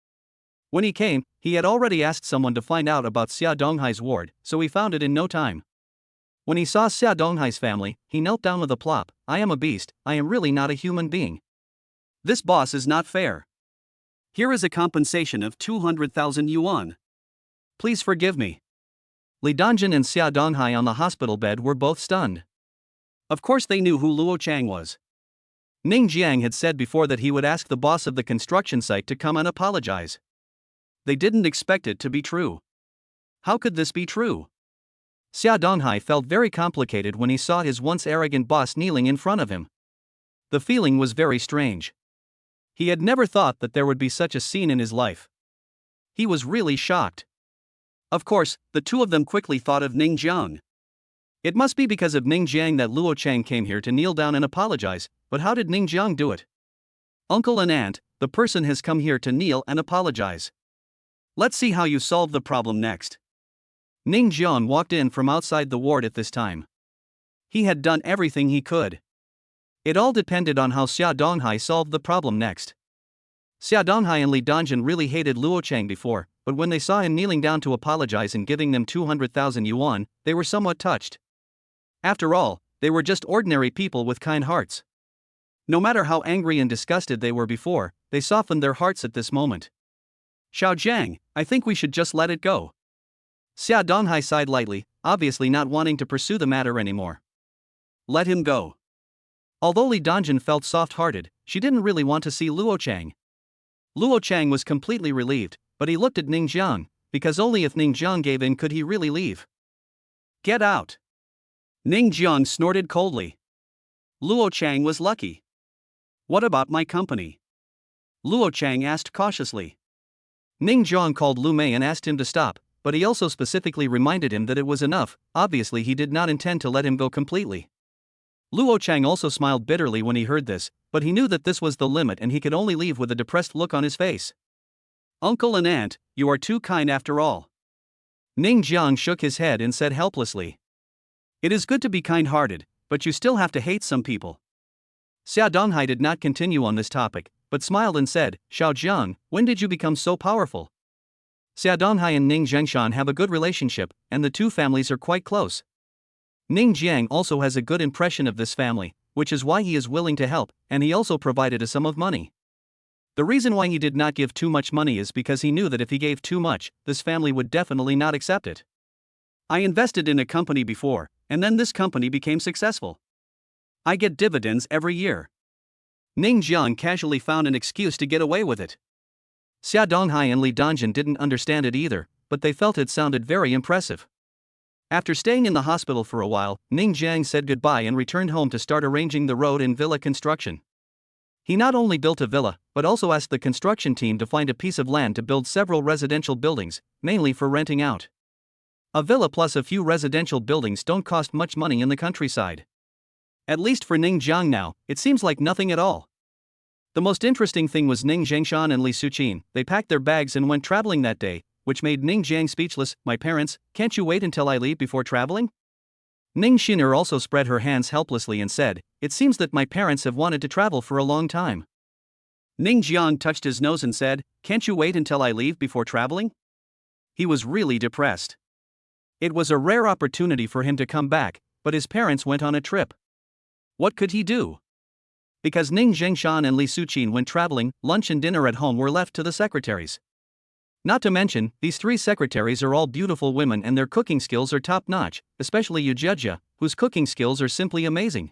When he came, he had already asked someone to find out about Xia Donghai's ward, so he found it in no time. When he saw Xia Donghai's family, he knelt down with a plop. "I am a beast, I am really not a human being. This boss is not fair. Here is a compensation of 200,000 yuan. Please forgive me." Li Dongjin and Xia Donghai on the hospital bed were both stunned. Of course they knew who Luo Chang was. Ning Jiang had said before that he would ask the boss of the construction site to come and apologize. They didn't expect it to be true. How could this be true? Xia Donghai felt very complicated when he saw his once arrogant boss kneeling in front of him. The feeling was very strange. He had never thought that there would be such a scene in his life. He was really shocked. Of course, the two of them quickly thought of Ning Jiang. It must be because of Ning Jiang that Luo Chang came here to kneel down and apologize, but how did Ning Jiang do it? Uncle and aunt, the person has come here to kneel and apologize. Let's see how you solve the problem next. Ning Jiang walked in from outside the ward at this time. He had done everything he could. It all depended on how Xia Donghai solved the problem next. Xia Donghai and Li Dongjin really hated Luo Chang before, but when they saw him kneeling down to apologize and giving them 200,000 yuan, they were somewhat touched. After all, they were just ordinary people with kind hearts. No matter how angry and disgusted they were before, they softened their hearts at this moment. "Xiao Jiang, I think we should just let it go." Xia Donghai sighed lightly, obviously not wanting to pursue the matter anymore. Let him go. Although Li Dongjin felt soft-hearted, she didn't really want to see Luo Chang. Luo Chang was completely relieved, but he looked at Ning Jiang, because only if Ning Jiang gave in could he really leave. "Get out!" Ning Jiang snorted coldly. Luo Chang was lucky. "What about my company?" Luo Chang asked cautiously. Ning Jiang called Lu Mei and asked him to stop, but he also specifically reminded him that it was enough. Obviously he did not intend to let him go completely. Luo Chang also smiled bitterly when he heard this, but he knew that this was the limit and he could only leave with a depressed look on his face. "Uncle and aunt, you are too kind after all." Ning Jiang shook his head and said helplessly. "It is good to be kind-hearted, but you still have to hate some people." Xia Donghai did not continue on this topic, but smiled and said, "Xiao Jiang, when did you become so powerful?" Xia Donghai and Ning Zhengshan have a good relationship, and the two families are quite close. Ning Jiang also has a good impression of this family, which is why he is willing to help, and he also provided a sum of money. The reason why he did not give too much money is because he knew that if he gave too much, this family would definitely not accept it. I invested in a company before, and then this company became successful. I get dividends every year. Ning Jiang casually found an excuse to get away with it. Xia Donghai and Li Dongjin didn't understand it either, but they felt it sounded very impressive. After staying in the hospital for a while, Ning Jiang said goodbye and returned home to start arranging the road and villa construction. He not only built a villa, but also asked the construction team to find a piece of land to build several residential buildings, mainly for renting out. A villa plus a few residential buildings don't cost much money in the countryside. At least for Ning Jiang now, it seems like nothing at all. The most interesting thing was Ning Zhengshan and Li Suqin. They packed their bags and went traveling that day, which made Ning Jiang speechless. My parents, can't you wait until I leave before traveling? Ning Xin'er also spread her hands helplessly and said, it seems that my parents have wanted to travel for a long time. Ning Jiang touched his nose and said, can't you wait until I leave before traveling? He was really depressed. It was a rare opportunity for him to come back, but his parents went on a trip. What could he do? Because Ning Zhengshan and Li Suqin went traveling, lunch and dinner at home were left to the secretaries. Not to mention, these 3 secretaries are all beautiful women and their cooking skills are top-notch, especially Yu Jia, whose cooking skills are simply amazing.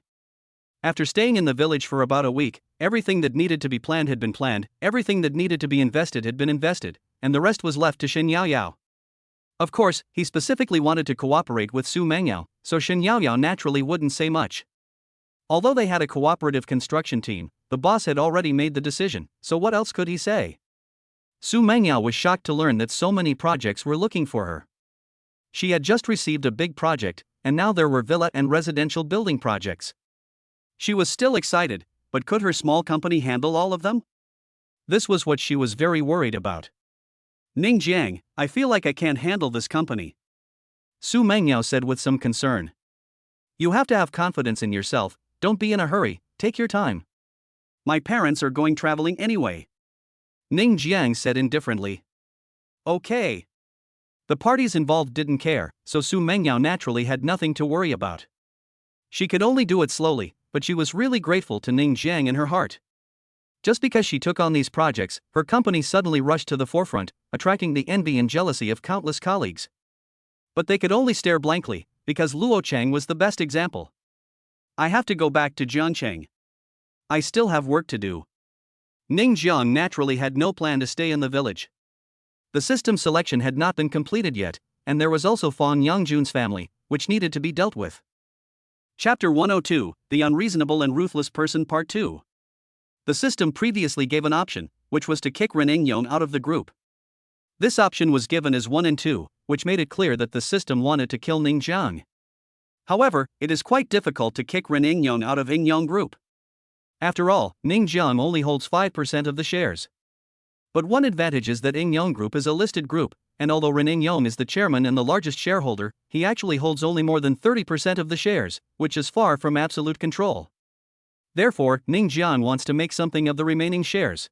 After staying in the village for about a week, everything that needed to be planned had been planned, everything that needed to be invested had been invested, and the rest was left to Shen Yaoyao. Of course, he specifically wanted to cooperate with Su Mengyao, so Shen Yaoyao naturally wouldn't say much. Although they had a cooperative construction team, the boss had already made the decision, so what else could he say? Su Mengyao was shocked to learn that so many projects were looking for her. She had just received a big project, and now there were villa and residential building projects. She was still excited, but could her small company handle all of them? This was what she was very worried about. Ning Jiang, I feel like I can't handle this company. Su Mengyao said with some concern. You have to have confidence in yourself, don't be in a hurry, take your time. My parents are going traveling anyway. Ning Jiang said indifferently. Okay. The parties involved didn't care, so Su Mengyao naturally had nothing to worry about. She could only do it slowly, but she was really grateful to Ning Jiang in her heart. Just because she took on these projects, her company suddenly rushed to the forefront, attracting the envy and jealousy of countless colleagues. But they could only stare blankly, because Luo Chang was the best example. I have to go back to Jiangcheng. I still have work to do. Ning Jiang naturally had no plan to stay in the village. The system selection had not been completed yet, and there was also Fang Yangjun's family, which needed to be dealt with. Chapter 102, The Unreasonable and Ruthless Person Part 2. The system previously gave an option, which was to kick Ren Yong out of the group. This option was given as 1 and 2, which made it clear that the system wanted to kill Ning Jiang. However, it is quite difficult to kick Ren Yong out of Yong group. After all, Ning Jiang only holds 5% of the shares. But one advantage is that Yong Group is a listed group, and although Ren Yong is the chairman and the largest shareholder, he actually holds only more than 30% of the shares, which is far from absolute control. Therefore, Ning Jiang wants to make something of the remaining shares.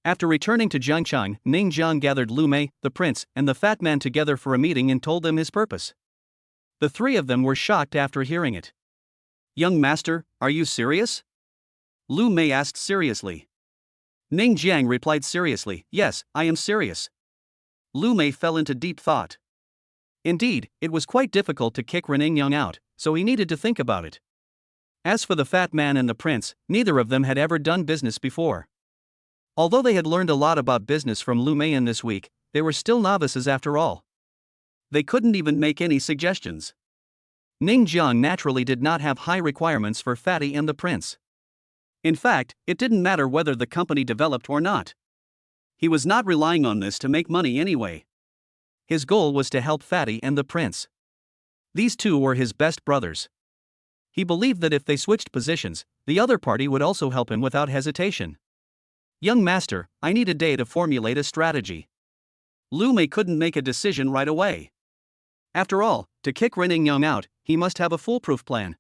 After returning to Jiangchang, Ning Jiang gathered Lu Mei, the prince, and the fat man together for a meeting and told them his purpose. The 3 of them were shocked after hearing it. Young master, are you serious? Lu Mei asked seriously. Ning Jiang replied seriously, yes, I am serious. Lu Mei fell into deep thought. Indeed, it was quite difficult to kick Ren Yong out, so he needed to think about it. As for the fat man and the prince, neither of them had ever done business before. Although they had learned a lot about business from Lu Mei in this week, they were still novices after all. They couldn't even make any suggestions. Ning Jiang naturally did not have high requirements for Fatty and the prince. In fact, it didn't matter whether the company developed or not. He was not relying on this to make money anyway. His goal was to help Fatty and the prince. These 2 were his best brothers. He believed that if they switched positions, the other party would also help him without hesitation. Young master, I need a day to formulate a strategy. Lu Mei couldn't make a decision right away. After all, to kick Ren Yong out, he must have a foolproof plan.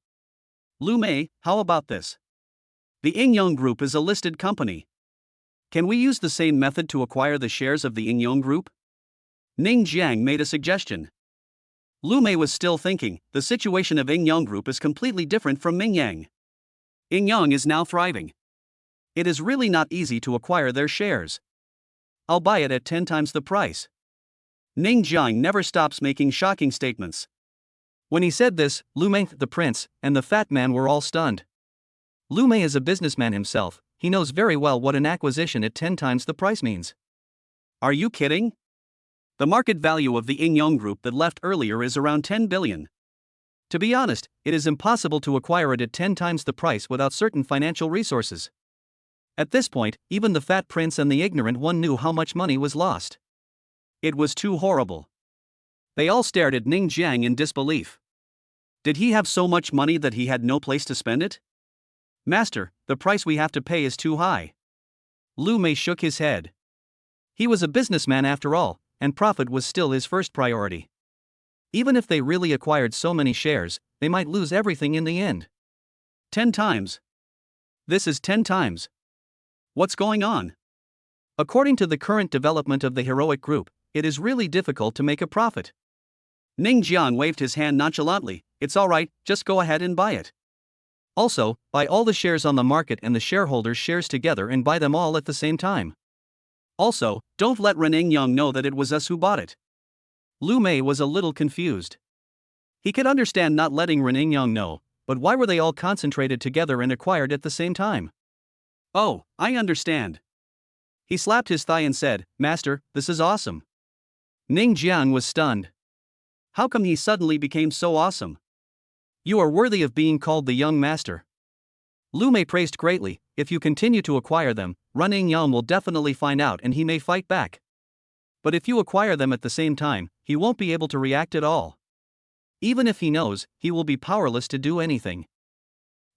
Lu Mei, how about this? The Yong Group is a listed company. Can we use the same method to acquire the shares of the Yong Group? Ning Jiang made a suggestion. Lu Mei was still thinking, the situation of Yong Group is completely different from Mingyang. Yong is now thriving. It is really not easy to acquire their shares. I'll buy it at 10 times the price. Ning Jiang never stops making shocking statements. When he said this, Lu Mei, the prince, and the fat man were all stunned. Lu Mei is a businessman himself, he knows very well what an acquisition at 10 times the price means. Are you kidding? The market value of the Ying Yong Group that left earlier is around 10 billion. To be honest, it is impossible to acquire it at 10 times the price without certain financial resources. At this point, even the fat prince and the ignorant one knew how much money was lost. It was too horrible. They all stared at Ning Jiang in disbelief. Did he have so much money that he had no place to spend it? Master, the price we have to pay is too high. Lu Mei shook his head. He was a businessman after all, and profit was still his first priority. Even if they really acquired so many shares, they might lose everything in the end. 10 times. This is 10 times. What's going on? According to the current development of the heroic group, it is really difficult to make a profit. Ning Jiang waved his hand nonchalantly. It's alright, just go ahead and buy it. Also, buy all the shares on the market and the shareholders' shares together and buy them all at the same time. Also, don't let Ning Jiang know that it was us who bought it. Lu Mei was a little confused. He could understand not letting Ning Jiang know, but why were they all concentrated together and acquired at the same time? Oh, I understand. He slapped his thigh and said, Master, this is awesome. Ning Jiang was stunned. How come he suddenly became so awesome? You are worthy of being called the young master. Lu Mei praised greatly. If you continue to acquire them, Ning Jiang will definitely find out and he may fight back. But if you acquire them at the same time, he won't be able to react at all. Even if he knows, he will be powerless to do anything.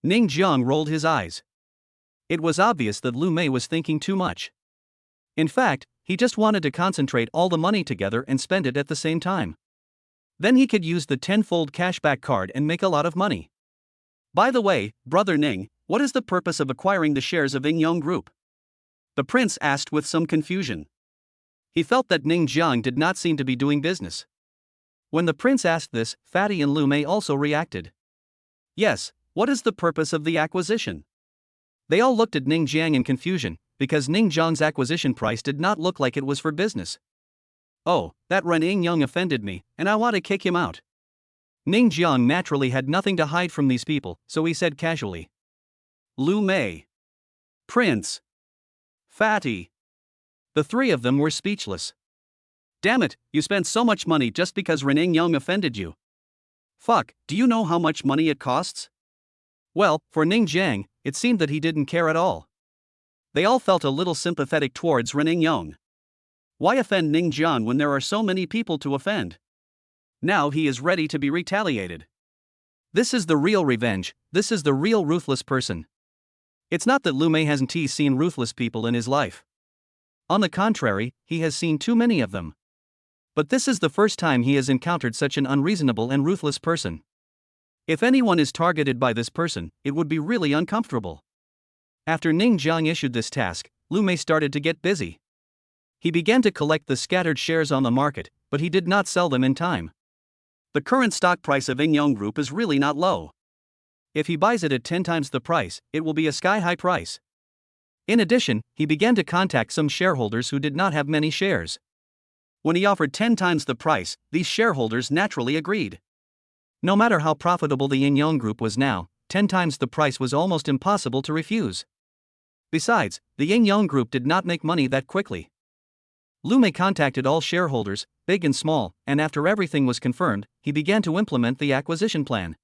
Ning Jiang rolled his eyes. It was obvious that Lu Mei was thinking too much. In fact, he just wanted to concentrate all the money together and spend it at the same time. Then he could use the 10-fold cashback card and make a lot of money. By the way, Brother Ning, what is the purpose of acquiring the shares of Ying Yong Group? The prince asked with some confusion. He felt that Ning Jiang did not seem to be doing business. When the prince asked this, Fatty and Lu Mei also reacted. Yes, what is the purpose of the acquisition? They all looked at Ning Jiang in confusion, because Ning Jiang's acquisition price did not look like it was for business. Oh, that Ning Jiang offended me, and I want to kick him out. Ning Jiang naturally had nothing to hide from these people, so he said casually. Lu Mei. Prince. Fatty. The three of them were speechless. Damn it, you spent so much money just because Ning Jiang offended you. Fuck, do you know how much money it costs? Well, for Ning Jiang, it seemed that he didn't care at all. They all felt a little sympathetic towards Ning Jiang. Why offend Ning Jiang when there are so many people to offend? Now he is ready to be retaliated. This is the real revenge, this is the real ruthless person. It's not that Lu Mei hasn't seen ruthless people in his life. On the contrary, he has seen too many of them. But this is the first time he has encountered such an unreasonable and ruthless person. If anyone is targeted by this person, it would be really uncomfortable. After Ning Jiang issued this task, Lu Mei started to get busy. He began to collect the scattered shares on the market, but he did not sell them in time. The current stock price of Ying Yong Group is really not low. If he buys it at 10 times the price, it will be a sky-high price. In addition, he began to contact some shareholders who did not have many shares. When he offered 10 times the price, these shareholders naturally agreed. No matter how profitable the Ying Yong Group was now, 10 times the price was almost impossible to refuse. Besides, the Ying Yong Group did not make money that quickly. Lu Mei contacted all shareholders, big and small, and after everything was confirmed, he began to implement the acquisition plan.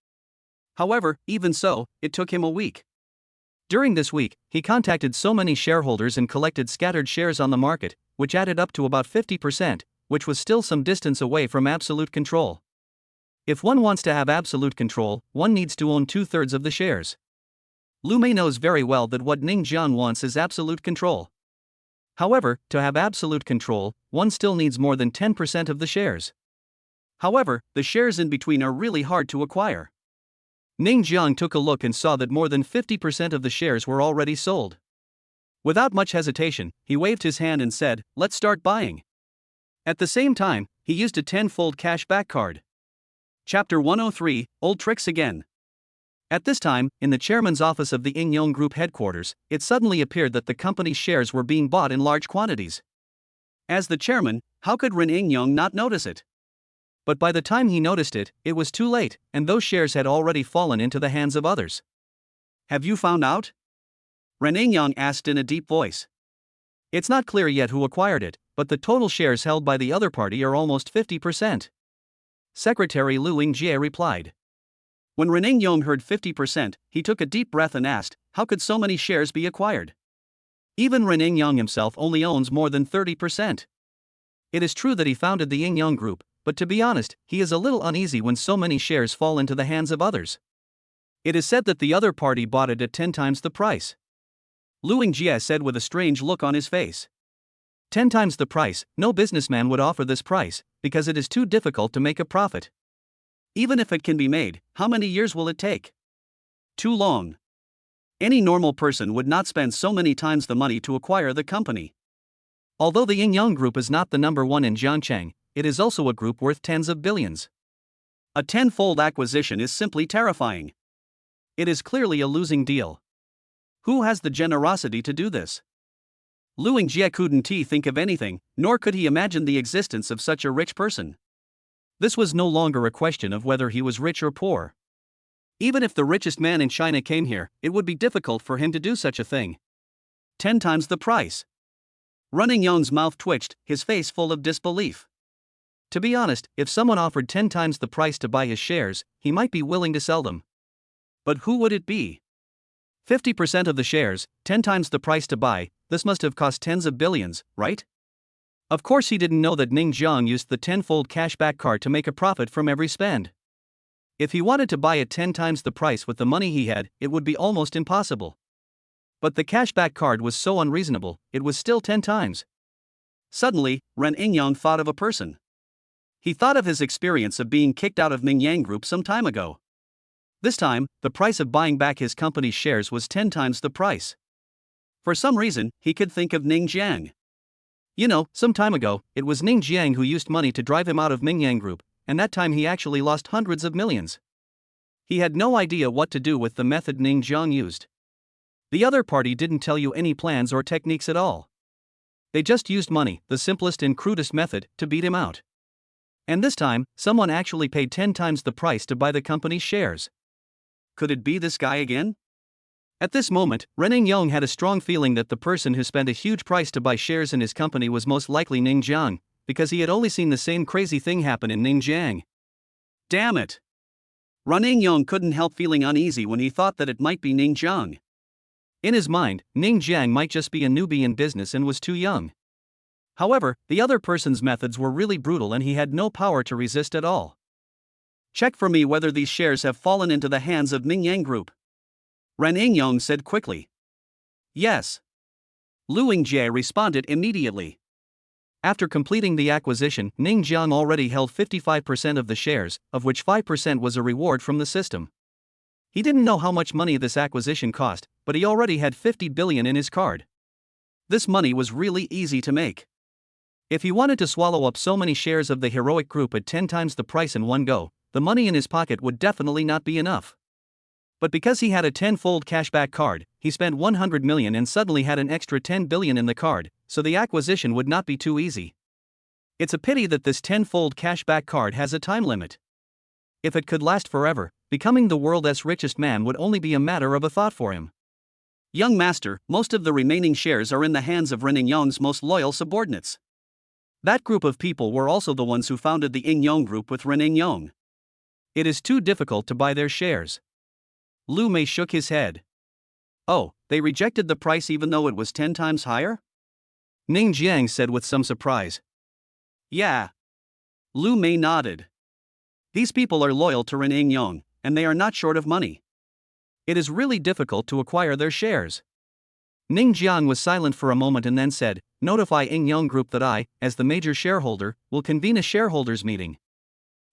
However, even so, it took him a week. During this week, he contacted so many shareholders and collected scattered shares on the market, which added up to about 50%, which was still some distance away from absolute control. If one wants to have absolute control, one needs to own 2/3 of the shares. Lu Mei knows very well that what Ning Jiang wants is absolute control. However, to have absolute control, one still needs more than 10% of the shares. However, the shares in between are really hard to acquire. Ning Jiang took a look and saw that more than 50% of the shares were already sold. Without much hesitation, he waved his hand and said, "Let's start buying." At the same time, he used a 10-fold cash back card. Chapter 103, Old Tricks Again. At this time, in the chairman's office of the Yingyong Group headquarters, it suddenly appeared that the company's shares were being bought in large quantities. As the chairman, how could Ren Yingyong not notice it? But by the time he noticed it, it was too late, and those shares had already fallen into the hands of others. Have you found out? Ren Yingyong asked in a deep voice. It's not clear yet who acquired it, but the total shares held by the other party are almost 50%. Secretary Lu Yingjie replied. When Ren Yingyong heard 50%, he took a deep breath and asked, how could so many shares be acquired? Even Ren Yingyong himself only owns more than 30%. It is true that he founded the Yingyong Group, but to be honest, he is a little uneasy when so many shares fall into the hands of others. It is said that the other party bought it at 10 times the price. Lu Yingjie said with a strange look on his face. 10 times the price, no businessman would offer this price, because it is too difficult to make a profit. Even if it can be made, how many years will it take? Too long. Any normal person would not spend so many times the money to acquire the company. Although the Yingyong Group is not the number one in Jiangcheng, it is also a group worth tens of billions. A tenfold acquisition is simply terrifying. It is clearly a losing deal. Who has the generosity to do this? Lu Yingjie couldn't think of anything, nor could he imagine the existence of such a rich person. This was no longer a question of whether he was rich or poor. Even if the richest man in China came here, it would be difficult for him to do such a thing. 10 times the price. Ren Yingyong's mouth twitched, his face full of disbelief. To be honest, if someone offered 10 times the price to buy his shares, he might be willing to sell them. But who would it be? 50% of the shares, 10 times the price to buy, this must have cost tens of billions, right? Of course he didn't know that Ning Jiang used the tenfold cashback card to make a profit from every spend. If he wanted to buy it 10 times the price with the money he had, it would be almost impossible. But the cashback card was so unreasonable, it was still 10 times. Suddenly, Ren Yingyong thought of a person. He thought of his experience of being kicked out of Mingyang Group some time ago. This time, the price of buying back his company's shares was 10 times the price. For some reason, he could think of Ning Jiang. You know, some time ago, it was Ning Jiang who used money to drive him out of Mingyang Group, and that time he actually lost hundreds of millions. He had no idea what to do with the method Ning Jiang used. The other party didn't tell you any plans or techniques at all. They just used money, the simplest and crudest method, to beat him out. And this time, someone actually paid 10 times the price to buy the company's shares. Could it be this guy again? At this moment, Ren Yingyong had a strong feeling that the person who spent a huge price to buy shares in his company was most likely Ning Jiang, because he had only seen the same crazy thing happen in Ning Jiang. Damn it! Ren Yingyong couldn't help feeling uneasy when he thought that it might be Ning Jiang. In his mind, Ning Jiang might just be a newbie in business and was too young. However, the other person's methods were really brutal and he had no power to resist at all. Check for me whether these shares have fallen into the hands of Mingyang Group. Ren Yingyong said quickly. Yes. Lu Yingjie responded immediately. After completing the acquisition, Ning Jiang already held 55% of the shares, of which 5% was a reward from the system. He didn't know how much money this acquisition cost, but he already had 50 billion in his card. This money was really easy to make. If he wanted to swallow up so many shares of the heroic group at 10 times the price in one go, the money in his pocket would definitely not be enough. But because he had a tenfold cashback card, he spent 100 million and suddenly had an extra 10 billion in the card, so the acquisition would not be too easy. It's a pity that this tenfold cashback card has a time limit. If it could last forever, becoming the world's richest man would only be a matter of a thought for him. Young master, most of the remaining shares are in the hands of Ren Yingyong's most loyal subordinates. That group of people were also the ones who founded the Yingyong Group with Ren Yingyong. It is too difficult to buy their shares. Lu Mei shook his head. Oh, they rejected the price even though it was 10 times higher? Ning Jiang said with some surprise. Yeah. Lu Mei nodded. These people are loyal to Ren Yingyong, and they are not short of money. It is really difficult to acquire their shares. Ning Jiang was silent for a moment and then said, notify Yingyong Group that I, as the major shareholder, will convene a shareholders meeting.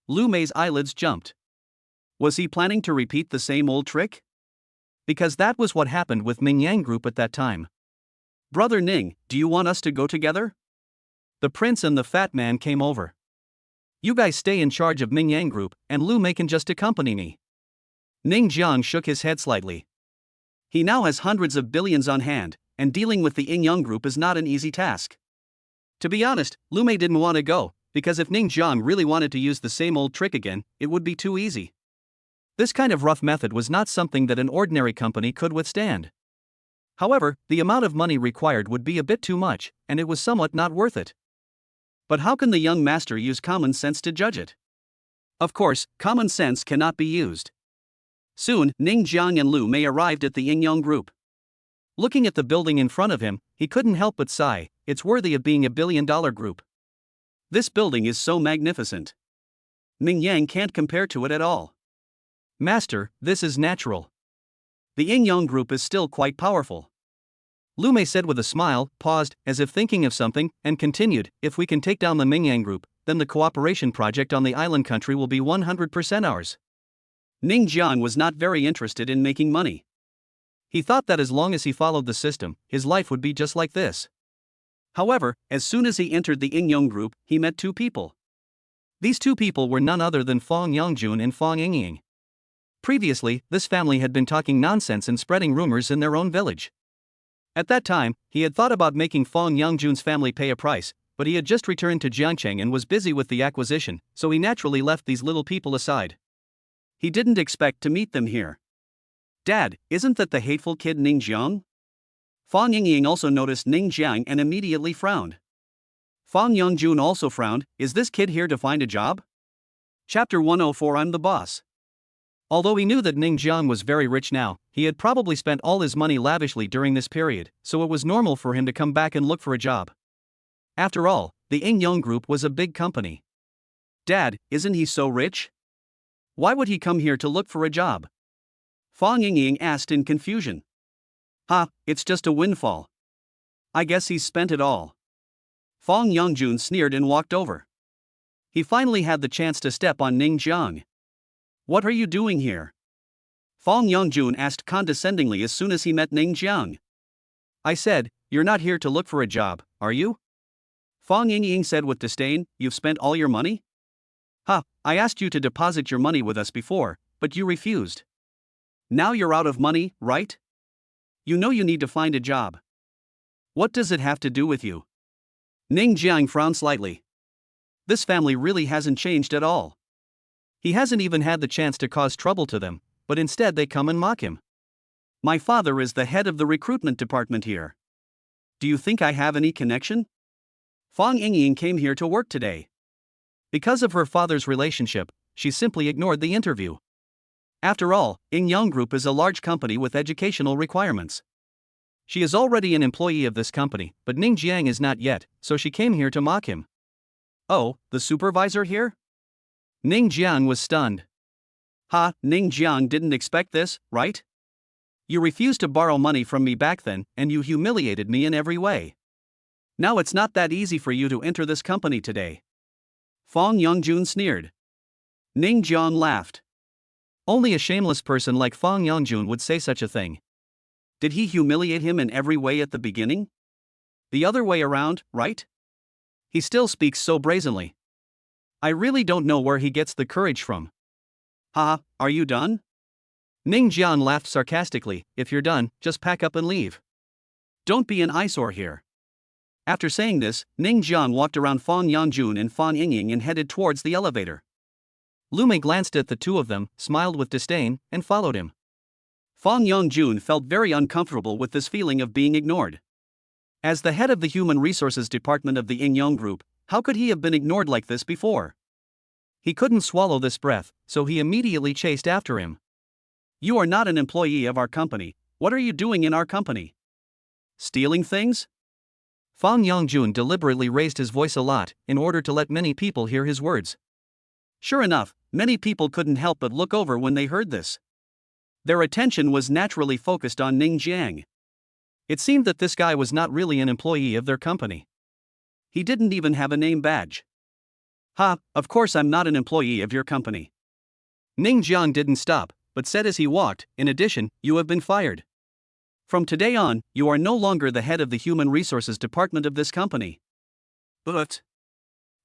Lu Mei's eyelids jumped. Was he planning to repeat the same old trick? Because that was what happened with Mingyang Group at that time. Brother Ning, do you want us to go together? The prince and the fat man came over. You guys stay in charge of Mingyang Group, and Lu Mei can just accompany me. Ning Jiang shook his head slightly. He now has hundreds of billions on hand, and dealing with the Yin Yang Group is not an easy task. To be honest, Lu Mei didn't want to go, because if Ning Jiang really wanted to use the same old trick again, it would be too easy. This kind of rough method was not something that an ordinary company could withstand. However, the amount of money required would be a bit too much, and it was somewhat not worth it. But how can the young master use common sense to judge it? Of course, common sense cannot be used. Soon, Ning Jiang and Lu Mei arrived at the Yin Yang Group. Looking at the building in front of him, he couldn't help but sigh, it's worthy of being a billion-dollar group. This building is so magnificent. Ming Yang can't compare to it at all. Master, this is natural. The Yin Yang Group is still quite powerful. Lu Mei said with a smile, paused, as if thinking of something, and continued, if we can take down the Ming Yang Group, then the cooperation project on the island country will be 100% ours. Ning Jiang was not very interested in making money. He thought that as long as he followed the system, his life would be just like this. However, as soon as he entered the Yin Yang Group, he met two people. These two people were none other than Fang Yangjun and Fang Yingying. Previously, this family had been talking nonsense and spreading rumors in their own village. At that time, he had thought about making Fang Yangjun's family pay a price, but he had just returned to Jiangcheng and was busy with the acquisition, so he naturally left these little people aside. He didn't expect to meet them here. Dad, isn't that the hateful kid Ning Jiang? Fang Yingying also noticed Ning Jiang and immediately frowned. Fang Yangjun also frowned, is this kid here to find a job? Chapter 104 I'm the boss. Although he knew that Ning Jiang was very rich now, he had probably spent all his money lavishly during this period, so it was normal for him to come back and look for a job. After all, the Yin Yang Group was a big company. Dad, isn't he so rich? Why would he come here to look for a job? Fang Yingying asked in confusion. It's just a windfall. I guess he's spent it all. Fang Yangjun sneered and walked over. He finally had the chance to step on Ning Jiang. What are you doing here? Fang Yangjun asked condescendingly as soon as he met Ning Jiang. I said, you're not here to look for a job, are you? Fang Yingying said with disdain, you've spent all your money? I asked you to deposit your money with us before, but you refused. Now you're out of money, right? You know you need to find a job. What does it have to do with you? Ning Jiang frowned slightly. This family really hasn't changed at all. He hasn't even had the chance to cause trouble to them, but instead they come and mock him. My father is the head of the recruitment department here. Do you think I have any connection? Fang Yingying came here to work today. Because of her father's relationship, she simply ignored the interview. After all, Yin Yang Group is a large company with educational requirements. She is already an employee of this company, but Ning Jiang is not yet, so she came here to mock him. Oh, the supervisor here? Ning Jiang was stunned. Ning Jiang didn't expect this, right? You refused to borrow money from me back then, and you humiliated me in every way. Now it's not that easy for you to enter this company today. Fang Yangjun sneered. Ning Jiang laughed. Only a shameless person like Fang Yangjun would say such a thing. Did he humiliate him in every way at the beginning? The other way around, right? He still speaks so brazenly. I really don't know where he gets the courage from. Are you done? Ning Jiang laughed sarcastically, if you're done, just pack up and leave. Don't be an eyesore here. After saying this, Ning Jiang walked around Fang Yangjun and Fang Yingying and headed towards the elevator. Lu Mei glanced at the two of them, smiled with disdain, and followed him. Fang Yangjun felt very uncomfortable with this feeling of being ignored. As the head of the Human Resources Department of the Yin Yang Group, how could he have been ignored like this before? He couldn't swallow this breath, so he immediately chased after him. You are not an employee of our company. What are you doing in our company? Stealing things? Fang Yangjun deliberately raised his voice a lot, in order to let many people hear his words. Sure enough, many people couldn't help but look over when they heard this. Their attention was naturally focused on Ning Jiang. It seemed that this guy was not really an employee of their company. He didn't even have a name badge. Of course I'm not an employee of your company. Ning Jiang didn't stop, but said as he walked, in addition, you have been fired. From today on, you are no longer the head of the Human Resources Department of this company. But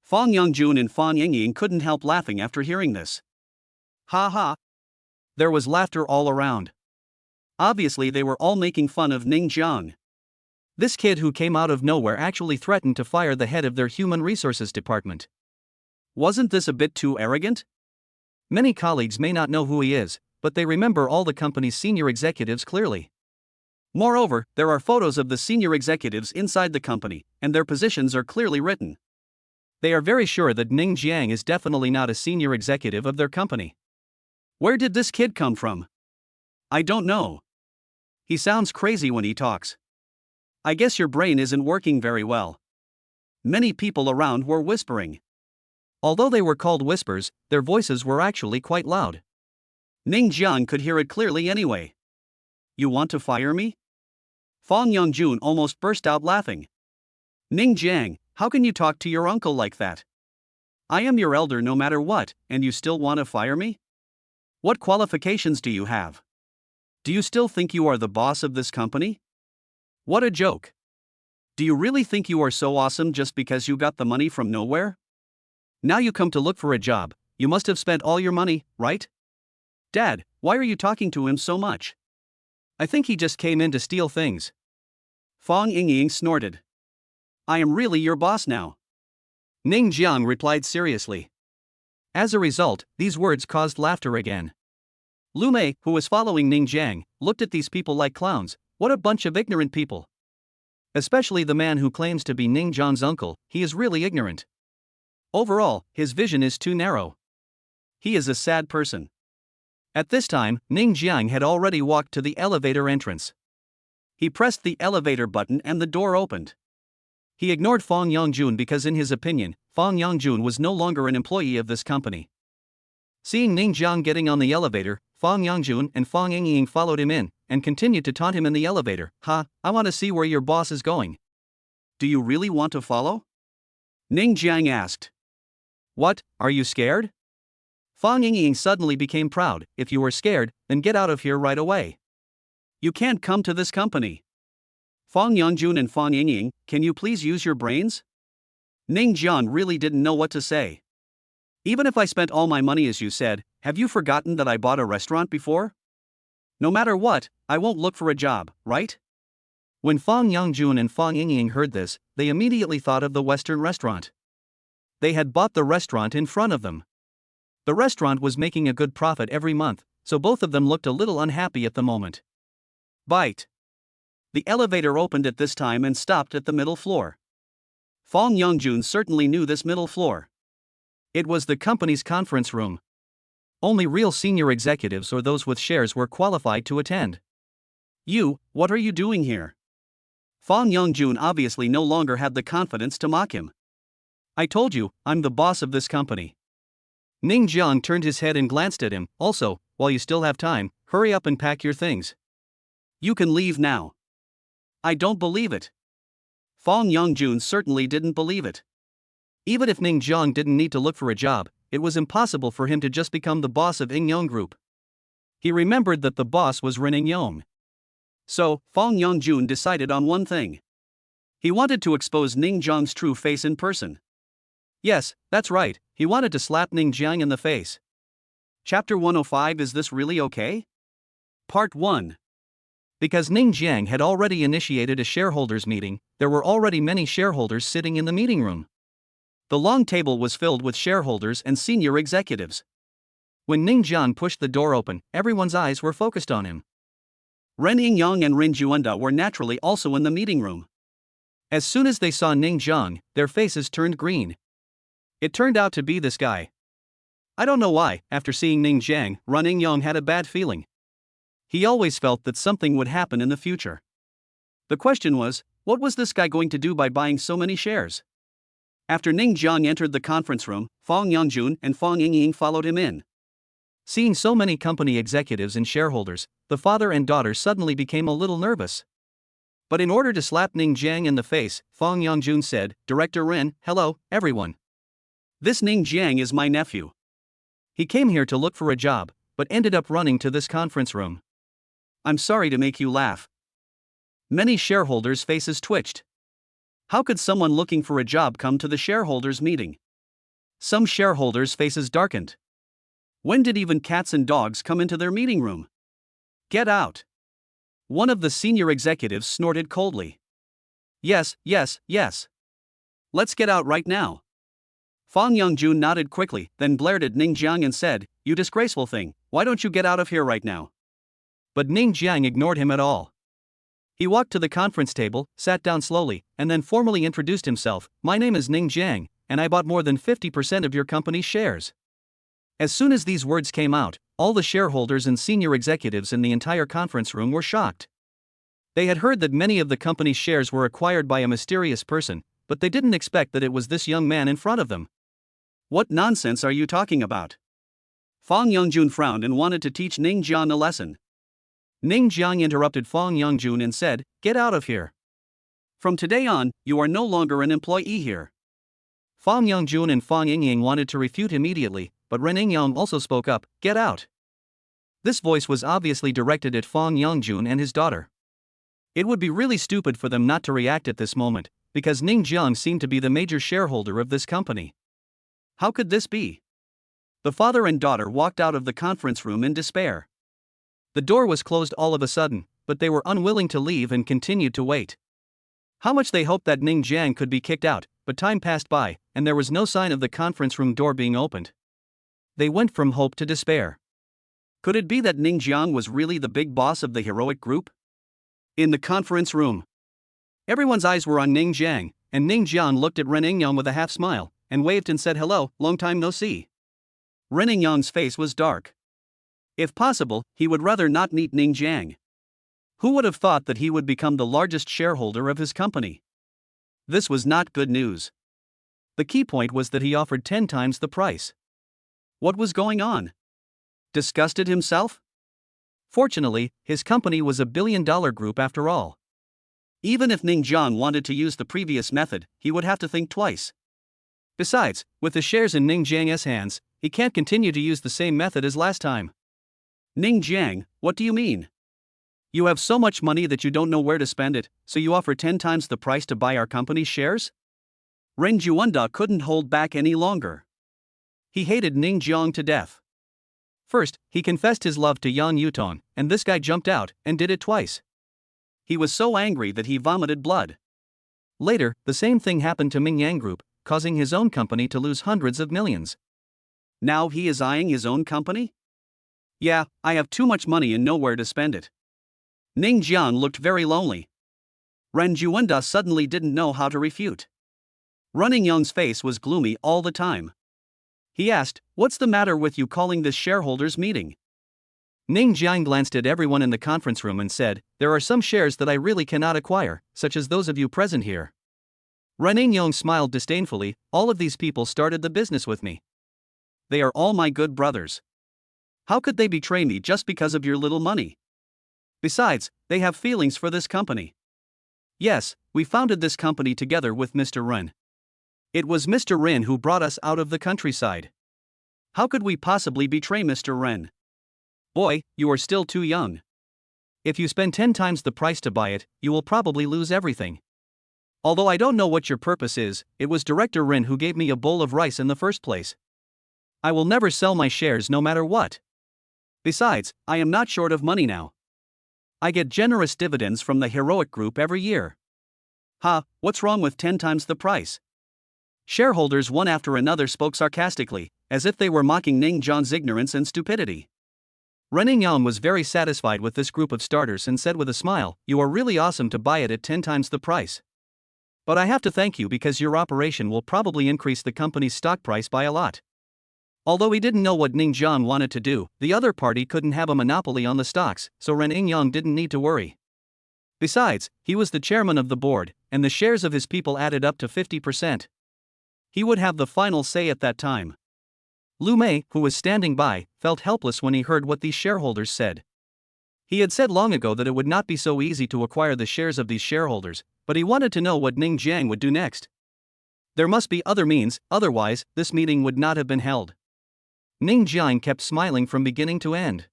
Fang Yangjun and Fang Yingying couldn't help laughing after hearing this. There was laughter all around. Obviously, they were all making fun of Ning Jiang. This kid who came out of nowhere actually threatened to fire the head of their human resources department. Wasn't this a bit too arrogant? Many colleagues may not know who he is, but they remember all the company's senior executives clearly. Moreover, there are photos of the senior executives inside the company, and their positions are clearly written. They are very sure that Ning Jiang is definitely not a senior executive of their company. Where did this kid come from? I don't know. He sounds crazy when he talks. I guess your brain isn't working very well. Many people around were whispering. Although they were called whispers, their voices were actually quite loud. Ning Jiang could hear it clearly anyway. You want to fire me? Fang Yongjun almost burst out laughing. Ning Jiang, how can you talk to your uncle like that? I am your elder no matter what, and you still want to fire me? What qualifications do you have? Do you still think you are the boss of this company? What a joke. Do you really think you are so awesome just because you got the money from nowhere? Now you come to look for a job, you must have spent all your money, right? Dad, why are you talking to him so much? I think he just came in to steal things. Fang Yingying snorted. I am really your boss now. Ning Jiang replied seriously. As a result, these words caused laughter again. Lu Mei, who was following Ning Jiang, looked at these people like clowns. What a bunch of ignorant people. Especially the man who claims to be Ning Jiang's uncle, he is really ignorant. Overall, his vision is too narrow. He is a sad person. At this time, Ning Jiang had already walked to the elevator entrance. He pressed the elevator button and the door opened. He ignored Fang Yongjun because in his opinion, Fang Yongjun was no longer an employee of this company. Seeing Ning Jiang getting on the elevator, Fang Yongjun and Fang Yingying followed him in, and continued to taunt him in the elevator. I want to see where your boss is going. Do you really want to follow? Ning Jiang asked. What, are you scared? Fang Yingying suddenly became proud. If you are scared, then get out of here right away. You can't come to this company. Fang Yongjun and Fang Yingying, can you please use your brains? Ning Jiang really didn't know what to say. Even if I spent all my money as you said, have you forgotten that I bought a restaurant before? No matter what, I won't look for a job, right? When Fang Yongjun and Fang Yingying heard this, they immediately thought of the Western restaurant. They had bought the restaurant in front of them. The restaurant was making a good profit every month, so both of them looked a little unhappy at the moment. Bite. The elevator opened at this time and stopped at the middle floor. Fang Yongjun certainly knew this middle floor. It was the company's conference room. Only real senior executives or those with shares were qualified to attend. You, what are you doing here? Fang Yongjun obviously no longer had the confidence to mock him. I told you, I'm the boss of this company. Ning Jiang turned his head and glanced at him. Also, while you still have time, hurry up and pack your things. You can leave now. I don't believe it. Fang Yongjun certainly didn't believe it. Even if Ning Jiang didn't need to look for a job, it was impossible for him to just become the boss of Yingyong Group. He remembered that the boss was Ren Yingyong. So, Fang Yongjun decided on one thing. He wanted to expose Ning Jiang's true face in person. Yes, that's right, he wanted to slap Ning Jiang in the face. Chapter 105. Is this really okay? Part 1. Because Ning Jiang had already initiated a shareholders meeting, there were already many shareholders sitting in the meeting room. The long table was filled with shareholders and senior executives. When Ning Jiang pushed the door open, everyone's eyes were focused on him. Ren Yingyong and Rin Juanda were naturally also in the meeting room. As soon as they saw Ning Jiang, their faces turned green. It turned out to be this guy. I don't know why, after seeing Ning Jiang, Ren Yingyong had a bad feeling. He always felt that something would happen in the future. The question was, what was this guy going to do by buying so many shares? After Ning Jiang entered the conference room, Fang Yongjun and Fang Yingying followed him in. Seeing so many company executives and shareholders, the father and daughter suddenly became a little nervous. But in order to slap Ning Jiang in the face, Fang Yongjun said, Director Ren, hello, everyone. This Ning Jiang is my nephew. He came here to look for a job, but ended up running to this conference room. I'm sorry to make you laugh. Many shareholders' faces twitched. How could someone looking for a job come to the shareholders' meeting? Some shareholders' faces darkened. When did even cats and dogs come into their meeting room? Get out. One of the senior executives snorted coldly. Yes, yes, yes. Let's get out right now. Fang Yongjun nodded quickly, then glared at Ning Jiang and said, "You disgraceful thing, why don't you get out of here right now?" But Ning Jiang ignored him at all. He walked to the conference table, sat down slowly, and then formally introduced himself. "My name is Ning Jiang, and I bought more than 50% of your company's shares." As soon as these words came out, all the shareholders and senior executives in the entire conference room were shocked. They had heard that many of the company's shares were acquired by a mysterious person, but they didn't expect that it was this young man in front of them. "What nonsense are you talking about?" Fang Yongjun frowned and wanted to teach Ning Jiang a lesson. Ning Jiang interrupted Fang Yongjun and said, "Get out of here. From today on, you are no longer an employee here." Fang Yongjun and Fang Yingying wanted to refute immediately, but Ren Yingyang also spoke up, "Get out." This voice was obviously directed at Fang Yongjun and his daughter. It would be really stupid for them not to react at this moment, because Ning Jiang seemed to be the major shareholder of this company. How could this be? The father and daughter walked out of the conference room in despair. The door was closed all of a sudden, but they were unwilling to leave and continued to wait. How much they hoped that Ning Jiang could be kicked out, but time passed by, and there was no sign of the conference room door being opened. They went from hope to despair. Could it be that Ning Jiang was really the big boss of the heroic group? In the conference room, everyone's eyes were on Ning Jiang, and Ning Jiang looked at Ren Yingyang with a half smile, and waved and said, "Hello, long time no see." Ren Yingyang's face was dark. If possible, he would rather not meet Ning Jiang. Who would have thought that he would become the largest shareholder of his company? This was not good news. The key point was that he offered 10 times the price. What was going on? Disgusted himself? Fortunately, his company was a billion-dollar group after all. Even if Ning Jiang wanted to use the previous method, he would have to think twice. Besides, with the shares in Ning Jiang's hands, he can't continue to use the same method as last time. "Ning Jiang, what do you mean? You have so much money that you don't know where to spend it, so you offer 10 times the price to buy our company's shares?" Ren Juanda couldn't hold back any longer. He hated Ning Jiang to death. First, he confessed his love to Yan Yutong, and this guy jumped out and did it twice. He was so angry that he vomited blood. Later, the same thing happened to Ming Yang Group, causing his own company to lose hundreds of millions. Now he is eyeing his own company? "Yeah, I have too much money and nowhere to spend it." Ning Jiang looked very lonely. Ren Juanda suddenly didn't know how to refute. Ren Yingyang's face was gloomy all the time. He asked, "What's the matter with you calling this shareholders' meeting?" Ning Jiang glanced at everyone in the conference room and said, "There are some shares that I really cannot acquire, such as those of you present here." Ren Yingyang smiled disdainfully. "All of these people started the business with me. They are all my good brothers. How could they betray me just because of your little money? Besides, they have feelings for this company. Yes, we founded this company together with Mr. Ren. It was Mr. Ren who brought us out of the countryside. How could we possibly betray Mr. Ren? Boy, you are still too young. If you spend 10 times the price to buy it, you will probably lose everything. Although I don't know what your purpose is, it was Director Ren who gave me a bowl of rice in the first place. I will never sell my shares no matter what. Besides, I am not short of money now. I get generous dividends from the heroic group every year. Ha, what's wrong with 10 times the price?" Shareholders one after another spoke sarcastically, as if they were mocking Ning Jiang's ignorance and stupidity. Ren Yingyang was very satisfied with this group of starters and said with a smile, "You are really awesome to buy it at 10 times the price. But I have to thank you because your operation will probably increase the company's stock price by a lot." Although he didn't know what Ning Jiang wanted to do, the other party couldn't have a monopoly on the stocks, so Ren Yingyang didn't need to worry. Besides, he was the chairman of the board, and the shares of his people added up to 50%. He would have the final say at that time. Lu Mei, who was standing by, felt helpless when he heard what these shareholders said. He had said long ago that it would not be so easy to acquire the shares of these shareholders, but he wanted to know what Ning Jiang would do next. There must be other means, otherwise, this meeting would not have been held. Ning Jiang kept smiling from beginning to end.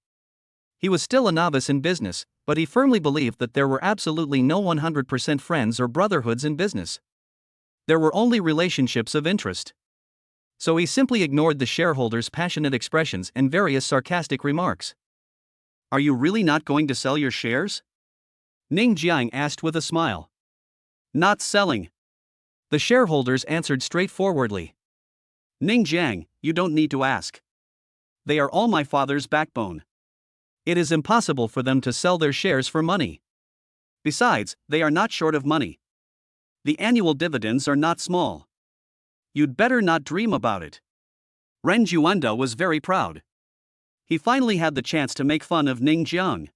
He was still a novice in business, but he firmly believed that there were absolutely no 100% friends or brotherhoods in business. There were only relationships of interest. So he simply ignored the shareholders' passionate expressions and various sarcastic remarks. Are you really not going to sell your shares? Ning Jiang asked with a smile. Not selling. The shareholders answered straightforwardly. Ning Jiang, you don't need to ask. They are all my father's backbone. It is impossible for them to sell their shares for money. Besides, they are not short of money. The annual dividends are not small. You'd better not dream about it. Ren Juanda was very proud. He finally had the chance to make fun of Ning Jiang.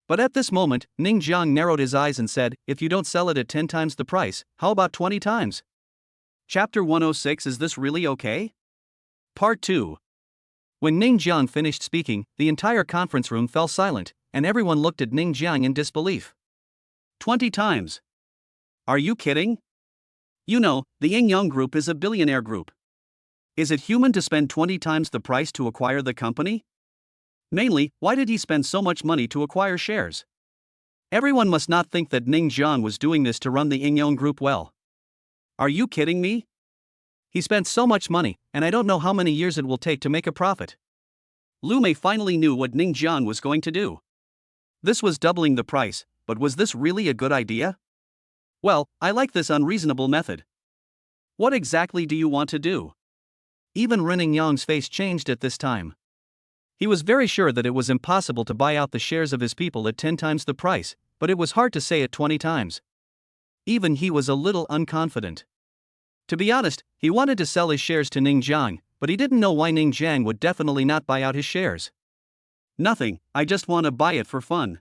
But at this moment, Ning Jiang narrowed his eyes and said, if you don't sell it at 10 times the price, how about 20 times? Chapter 106. Is this really okay? Part 2. When Ning Jiang finished speaking, the entire conference room fell silent, and everyone looked at Ning Jiang in disbelief. 20 times. Are you kidding? You know, the Ying Yang Group is a billionaire group. Is it human to spend 20 times the price to acquire the company? Mainly, why did he spend so much money to acquire shares? Everyone must not think that Ning Jiang was doing this to run the Ying Yang Group well. Are you kidding me? He spent so much money, and I don't know how many years it will take to make a profit. Lu Mei finally knew what Ning Jiang was going to do. This was doubling the price, but was this really a good idea? Well, I like this unreasonable method. What exactly do you want to do? Even Ren Yang's face changed at this time. He was very sure that it was impossible to buy out the shares of his people at 10 times the price, but it was hard to say it 20 times. Even he was a little unconfident. To be honest, he wanted to sell his shares to Ning Jiang, but he didn't know why Ning Jiang would definitely not buy out his shares. Nothing, I just want to buy it for fun.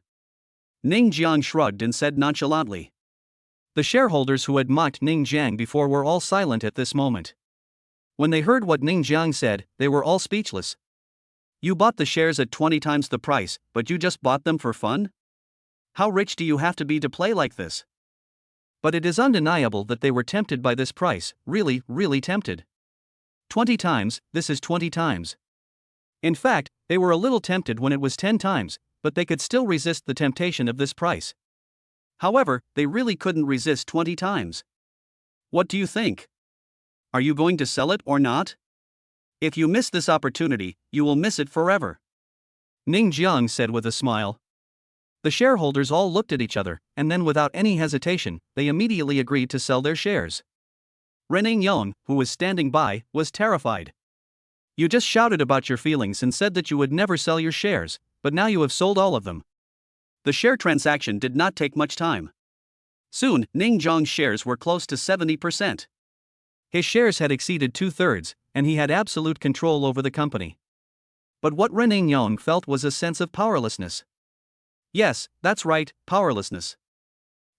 Ning Jiang shrugged and said nonchalantly. The shareholders who had mocked Ning Jiang before were all silent at this moment. When they heard what Ning Jiang said, they were all speechless. You bought the shares at 20 times the price, but you just bought them for fun? How rich do you have to be to play like this? But it is undeniable that they were tempted by this price, really, really tempted. 20 times, this is 20 times. In fact, they were a little tempted when it was 10 times, but they could still resist the temptation of this price. However, they really couldn't resist 20 times. What do you think? Are you going to sell it or not? If you miss this opportunity, you will miss it forever. Ning Jiang said with a smile. The shareholders all looked at each other, and then without any hesitation, they immediately agreed to sell their shares. Ren Yang, who was standing by, was terrified. You just shouted about your feelings and said that you would never sell your shares, but now you have sold all of them. The share transaction did not take much time. Soon, Ning Jiang's shares were close to 70%. His shares had exceeded 2/3, and he had absolute control over the company. But what Ren Yang felt was a sense of powerlessness. Yes, that's right, powerlessness.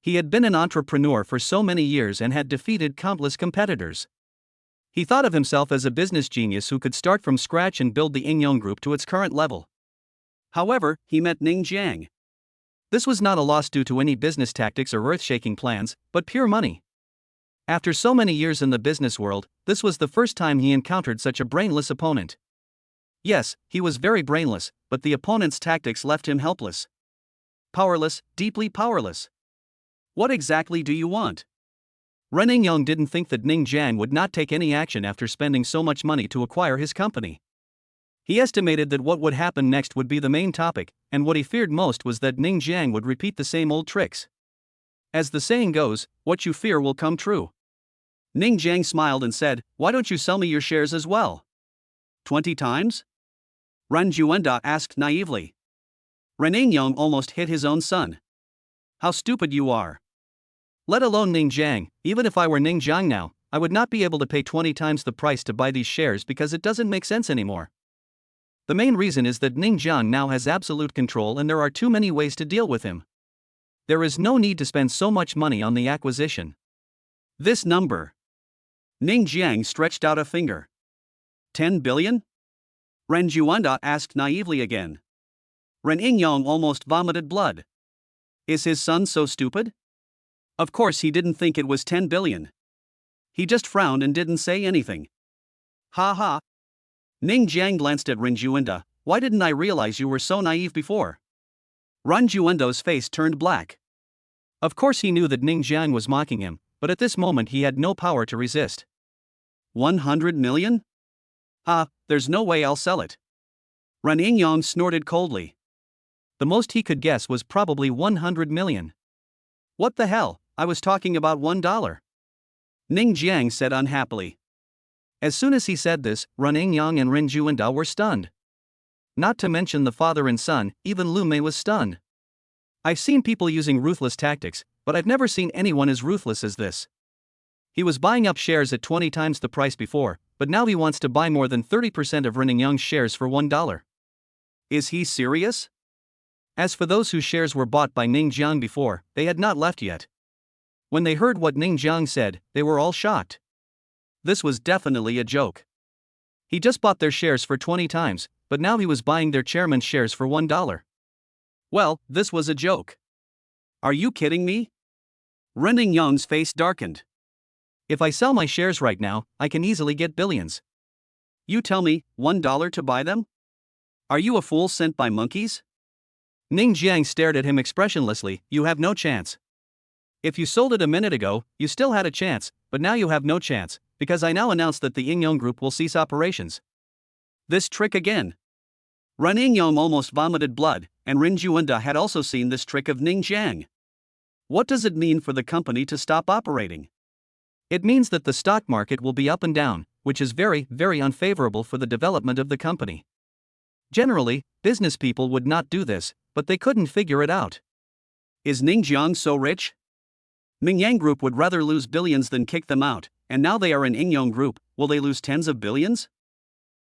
He had been an entrepreneur for so many years and had defeated countless competitors. He thought of himself as a business genius who could start from scratch and build the Ying Yang Group to its current level. However, he met Ning Jiang. This was not a loss due to any business tactics or earth-shaking plans, but pure money. After so many years in the business world, this was the first time he encountered such a brainless opponent. Yes, he was very brainless, but the opponent's tactics left him helpless. Powerless, deeply powerless. What exactly do you want? Ren Yang didn't think that Ning Jiang would not take any action after spending so much money to acquire his company. He estimated that what would happen next would be the main topic, and what he feared most was that Ning Jiang would repeat the same old tricks. As the saying goes, what you fear will come true. Ning Jiang smiled and said, why don't you sell me your shares as well? 20 times? Ren Juanda asked naively. Ren Yang almost hit his own son. How stupid you are. Let alone Ning Jiang, even if I were Ning Jiang now, I would not be able to pay 20 times the price to buy these shares because it doesn't make sense anymore. The main reason is that Ning Jiang now has absolute control and there are too many ways to deal with him. There is no need to spend so much money on the acquisition. This number. Ning Jiang stretched out a finger. 10 billion? Ren Juanda asked naively again. Ren Yang almost vomited blood. Is his son so stupid? Of course he didn't think it was 10 billion. He just frowned and didn't say anything. Ha ha. Ning Jiang glanced at Ren Juanda. Why didn't I realize you were so naive before? Ren Juanda's face turned black. Of course he knew that Ning Jiang was mocking him, but at this moment he had no power to resist. 100 million? There's no way I'll sell it. Ren Yingyang snorted coldly. The most he could guess was probably 100 million. What the hell, I was talking about $1. Ning Jiang said unhappily. As soon as he said this, Ren Yingyang and Ren Juanda were stunned. Not to mention the father and son, even Lu Mei was stunned. I've seen people using ruthless tactics, but I've never seen anyone as ruthless as this. He was buying up shares at 20 times the price before, but now he wants to buy more than 30% of Ren Yingyang's shares for $1. Is he serious? As for those whose shares were bought by Ning Jiang before, they had not left yet. When they heard what Ning Jiang said, they were all shocked. This was definitely a joke. He just bought their shares for 20 times, but now he was buying their chairman's shares for $1. Well, this was a joke. Are you kidding me? Ren Yingyang's face darkened. If I sell my shares right now, I can easily get billions. You tell me, $1 to buy them? Are you a fool sent by monkeys? Ning Jiang stared at him expressionlessly. You have no chance. If you sold it a minute ago, you still had a chance, but now you have no chance, because I now announce that the Yingyang Group will cease operations. This trick again. Ren Yingyang almost vomited blood, and Ren Juanda had also seen this trick of Ning Jiang. What does it mean for the company to stop operating? It means that the stock market will be up and down, which is very, very unfavorable for the development of the company. Generally, business people would not do this, but they couldn't figure it out. Is Ning Jiang so rich? Yingyang Group would rather lose billions than kick them out, and now they are in Yingyang Group, will they lose tens of billions?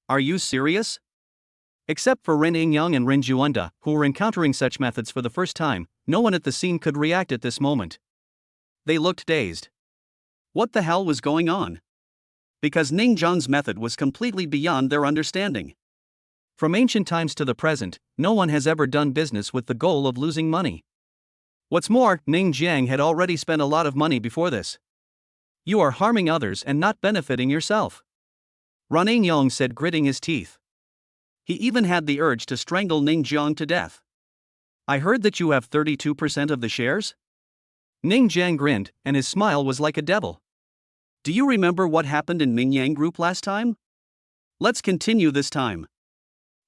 Are you serious? Except for Ren Yingyang and Ren Juanda, who were encountering such methods for the first time, no one at the scene could react at this moment. They looked dazed. What the hell was going on? Because Ning Jiang's method was completely beyond their understanding. From ancient times to the present, no one has ever done business with the goal of losing money. What's more, Ning Jiang had already spent a lot of money before this. You are harming others and not benefiting yourself. Ren Yingyang said, gritting his teeth. He even had the urge to strangle Ning Jiang to death. I heard that you have 32% of the shares? Ning Jiang grinned, and his smile was like a devil. Do you remember what happened in Yingyang Group last time? Let's continue this time.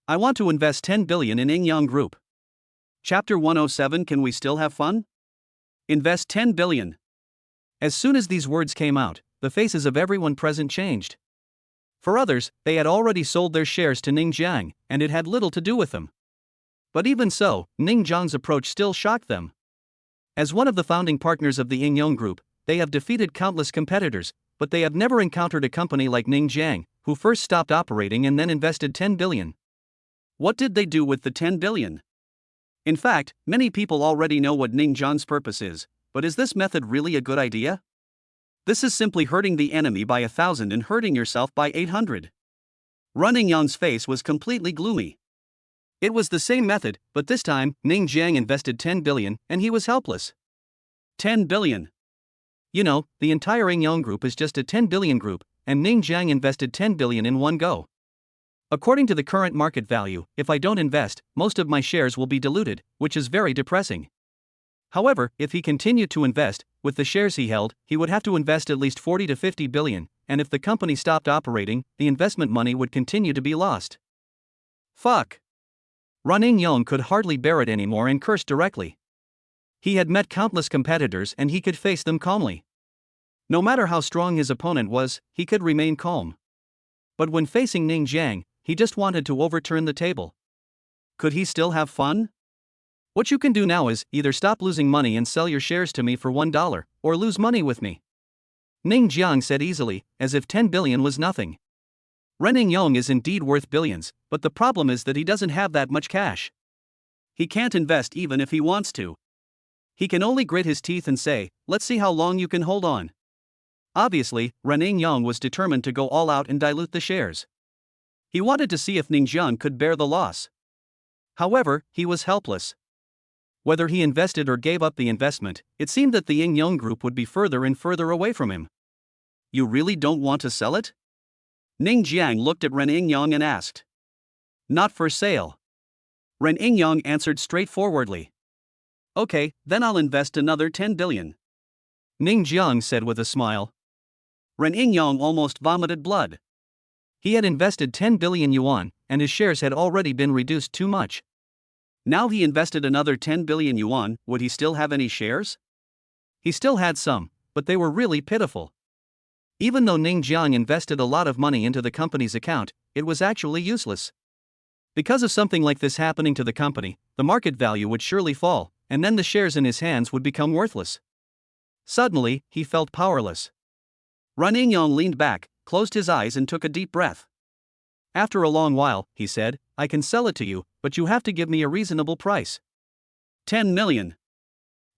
I want to invest 10 billion in Yingyang Group. Chapter 107. Can we still have fun? Invest 10 billion. As soon as these words came out, the faces of everyone present changed. For others, they had already sold their shares to Ning Jiang, and it had little to do with them. But even so, Ning Jiang's approach still shocked them. As one of the founding partners of the Yingyang Group, they have defeated countless competitors, but they have never encountered a company like Ning Jiang, who first stopped operating and then invested 10 billion. What did they do with the 10 billion? In fact, many people already know what Ning Jiang's purpose is, but is this method really a good idea? This is simply hurting the enemy by 1,000 and hurting yourself by 800. Ren Yingyang's face was completely gloomy. It was the same method, but this time, Ning Jiang invested 10 billion and he was helpless. 10 billion. You know, the entire Yingyang Group is just a 10 billion group, and Ning Jiang invested 10 billion in one go. According to the current market value, if I don't invest, most of my shares will be diluted, which is very depressing. However, if he continued to invest, with the shares he held, he would have to invest at least 40 to 50 billion, and if the company stopped operating, the investment money would continue to be lost. Fuck. Ren Yingyang could hardly bear it anymore and cursed directly. He had met countless competitors and he could face them calmly. No matter how strong his opponent was, he could remain calm. But when facing Ning Jiang, he just wanted to overturn the table. Could he still have fun? What you can do now is either stop losing money and sell your shares to me for $1, or lose money with me. Ning Jiang said easily, as if 10 billion was nothing. Ren Yingyang is indeed worth billions, but the problem is that he doesn't have that much cash. He can't invest even if he wants to. He can only grit his teeth and say, let's see how long you can hold on. Obviously, Ren Yingyang was determined to go all out and dilute the shares. He wanted to see if Ning Jiang could bear the loss. However, he was helpless. Whether he invested or gave up the investment, it seemed that the Yingyang Group would be further and further away from him. You really don't want to sell it? Ning Jiang looked at Ren Yingyang and asked. Not for sale. Ren Yingyang answered straightforwardly. Okay, then I'll invest another 10 billion. Ning Jiang said with a smile. Ren Yingyang almost vomited blood. He had invested 10 billion yuan, and his shares had already been reduced too much. Now he invested another 10 billion yuan, would he still have any shares? He still had some, but they were really pitiful. Even though Ning Jiang invested a lot of money into the company's account, it was actually useless. Because of something like this happening to the company, the market value would surely fall, and then the shares in his hands would become worthless. Suddenly, he felt powerless. Ren Yingyong leaned back, closed his eyes and took a deep breath. After a long while, he said, I can sell it to you, but you have to give me a reasonable price. 10 million.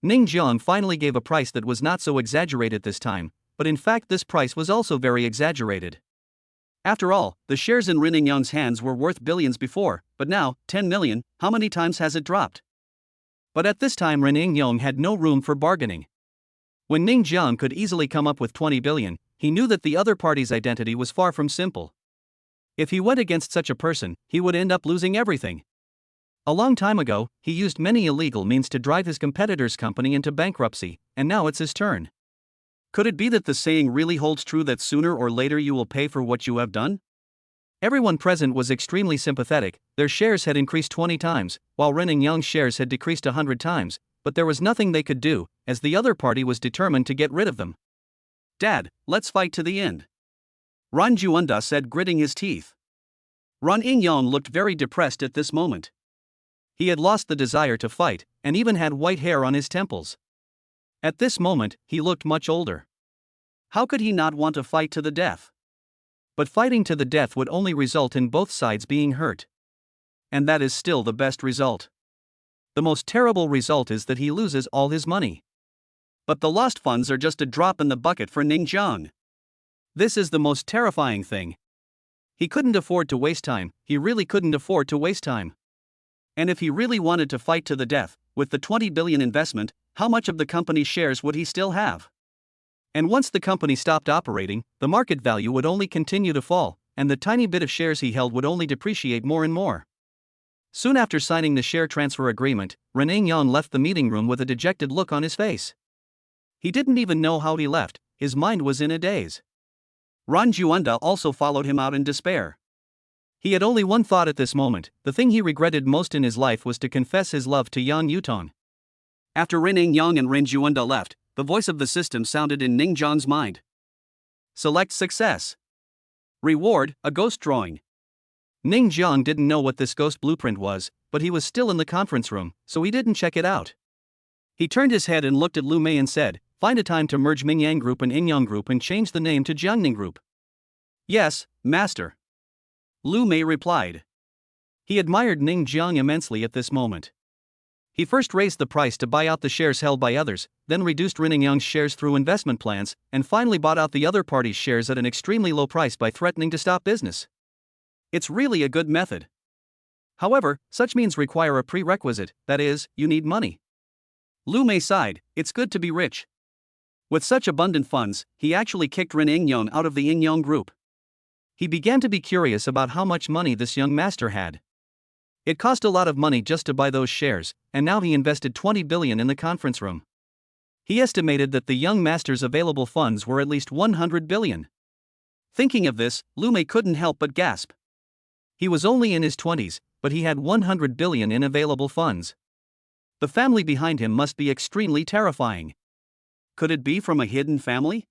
Ning Jiang finally gave a price that was not so exaggerated this time, but in fact this price was also very exaggerated. After all, the shares in Ren Yingyong's hands were worth billions before, but now, 10 million, how many times has it dropped? But at this time Ren Yingyong had no room for bargaining. When Ning Jiang could easily come up with 20 billion, he knew that the other party's identity was far from simple. If he went against such a person, he would end up losing everything. A long time ago, he used many illegal means to drive his competitor's company into bankruptcy, and now it's his turn. Could it be that the saying really holds true that sooner or later you will pay for what you have done? Everyone present was extremely sympathetic. Their shares had increased 20 times, while Ren Yingyong's shares had decreased 100 times, but there was nothing they could do, as the other party was determined to get rid of them. Dad, let's fight to the end. Ran Juanda said, gritting his teeth. Ren Yingyong looked very depressed at this moment. He had lost the desire to fight, and even had white hair on his temples. At this moment, he looked much older. How could he not want to fight to the death? But fighting to the death would only result in both sides being hurt. And that is still the best result. The most terrible result is that he loses all his money. But the lost funds are just a drop in the bucket for Ning Jiang. This is the most terrifying thing. He couldn't afford to waste time, he really couldn't afford to waste time. And if he really wanted to fight to the death, with the 20 billion investment, how much of the company's shares would he still have? And once the company stopped operating, the market value would only continue to fall, and the tiny bit of shares he held would only depreciate more and more. Soon after signing the share transfer agreement, Ren Yingyong left the meeting room with a dejected look on his face. He didn't even know how he left, his mind was in a daze. Ran Juanda also followed him out in despair. He had only one thought at this moment. The thing he regretted most in his life was to confess his love to Yang Yutong. After Ren Yingyong and Ren Juanda left, the voice of the system sounded in Ning Jiang's mind. Select success. Reward, a ghost drawing. Ning Jiang didn't know what this ghost blueprint was, but he was still in the conference room, so he didn't check it out. He turned his head and looked at Lu Mei and said, find a time to merge Mingyang Group and Yingyong Group and change the name to Jiangning Group. Yes, master. Lu Mei replied. He admired Ning Jiang immensely at this moment. He first raised the price to buy out the shares held by others, then reduced Ren Yingyong's shares through investment plans, and finally bought out the other party's shares at an extremely low price by threatening to stop business. It's really a good method. However, such means require a prerequisite, that is, you need money. Lu Mei sighed, it's good to be rich. With such abundant funds, he actually kicked Ren Yingyong out of the Yingyong Group. He began to be curious about how much money this young master had. It cost a lot of money just to buy those shares, and now he invested 20 billion in the conference room. He estimated that the young master's available funds were at least 100 billion. Thinking of this, Lu Mei couldn't help but gasp. He was only in his 20s, but he had 100 billion in available funds. The family behind him must be extremely terrifying. Could it be from a hidden family?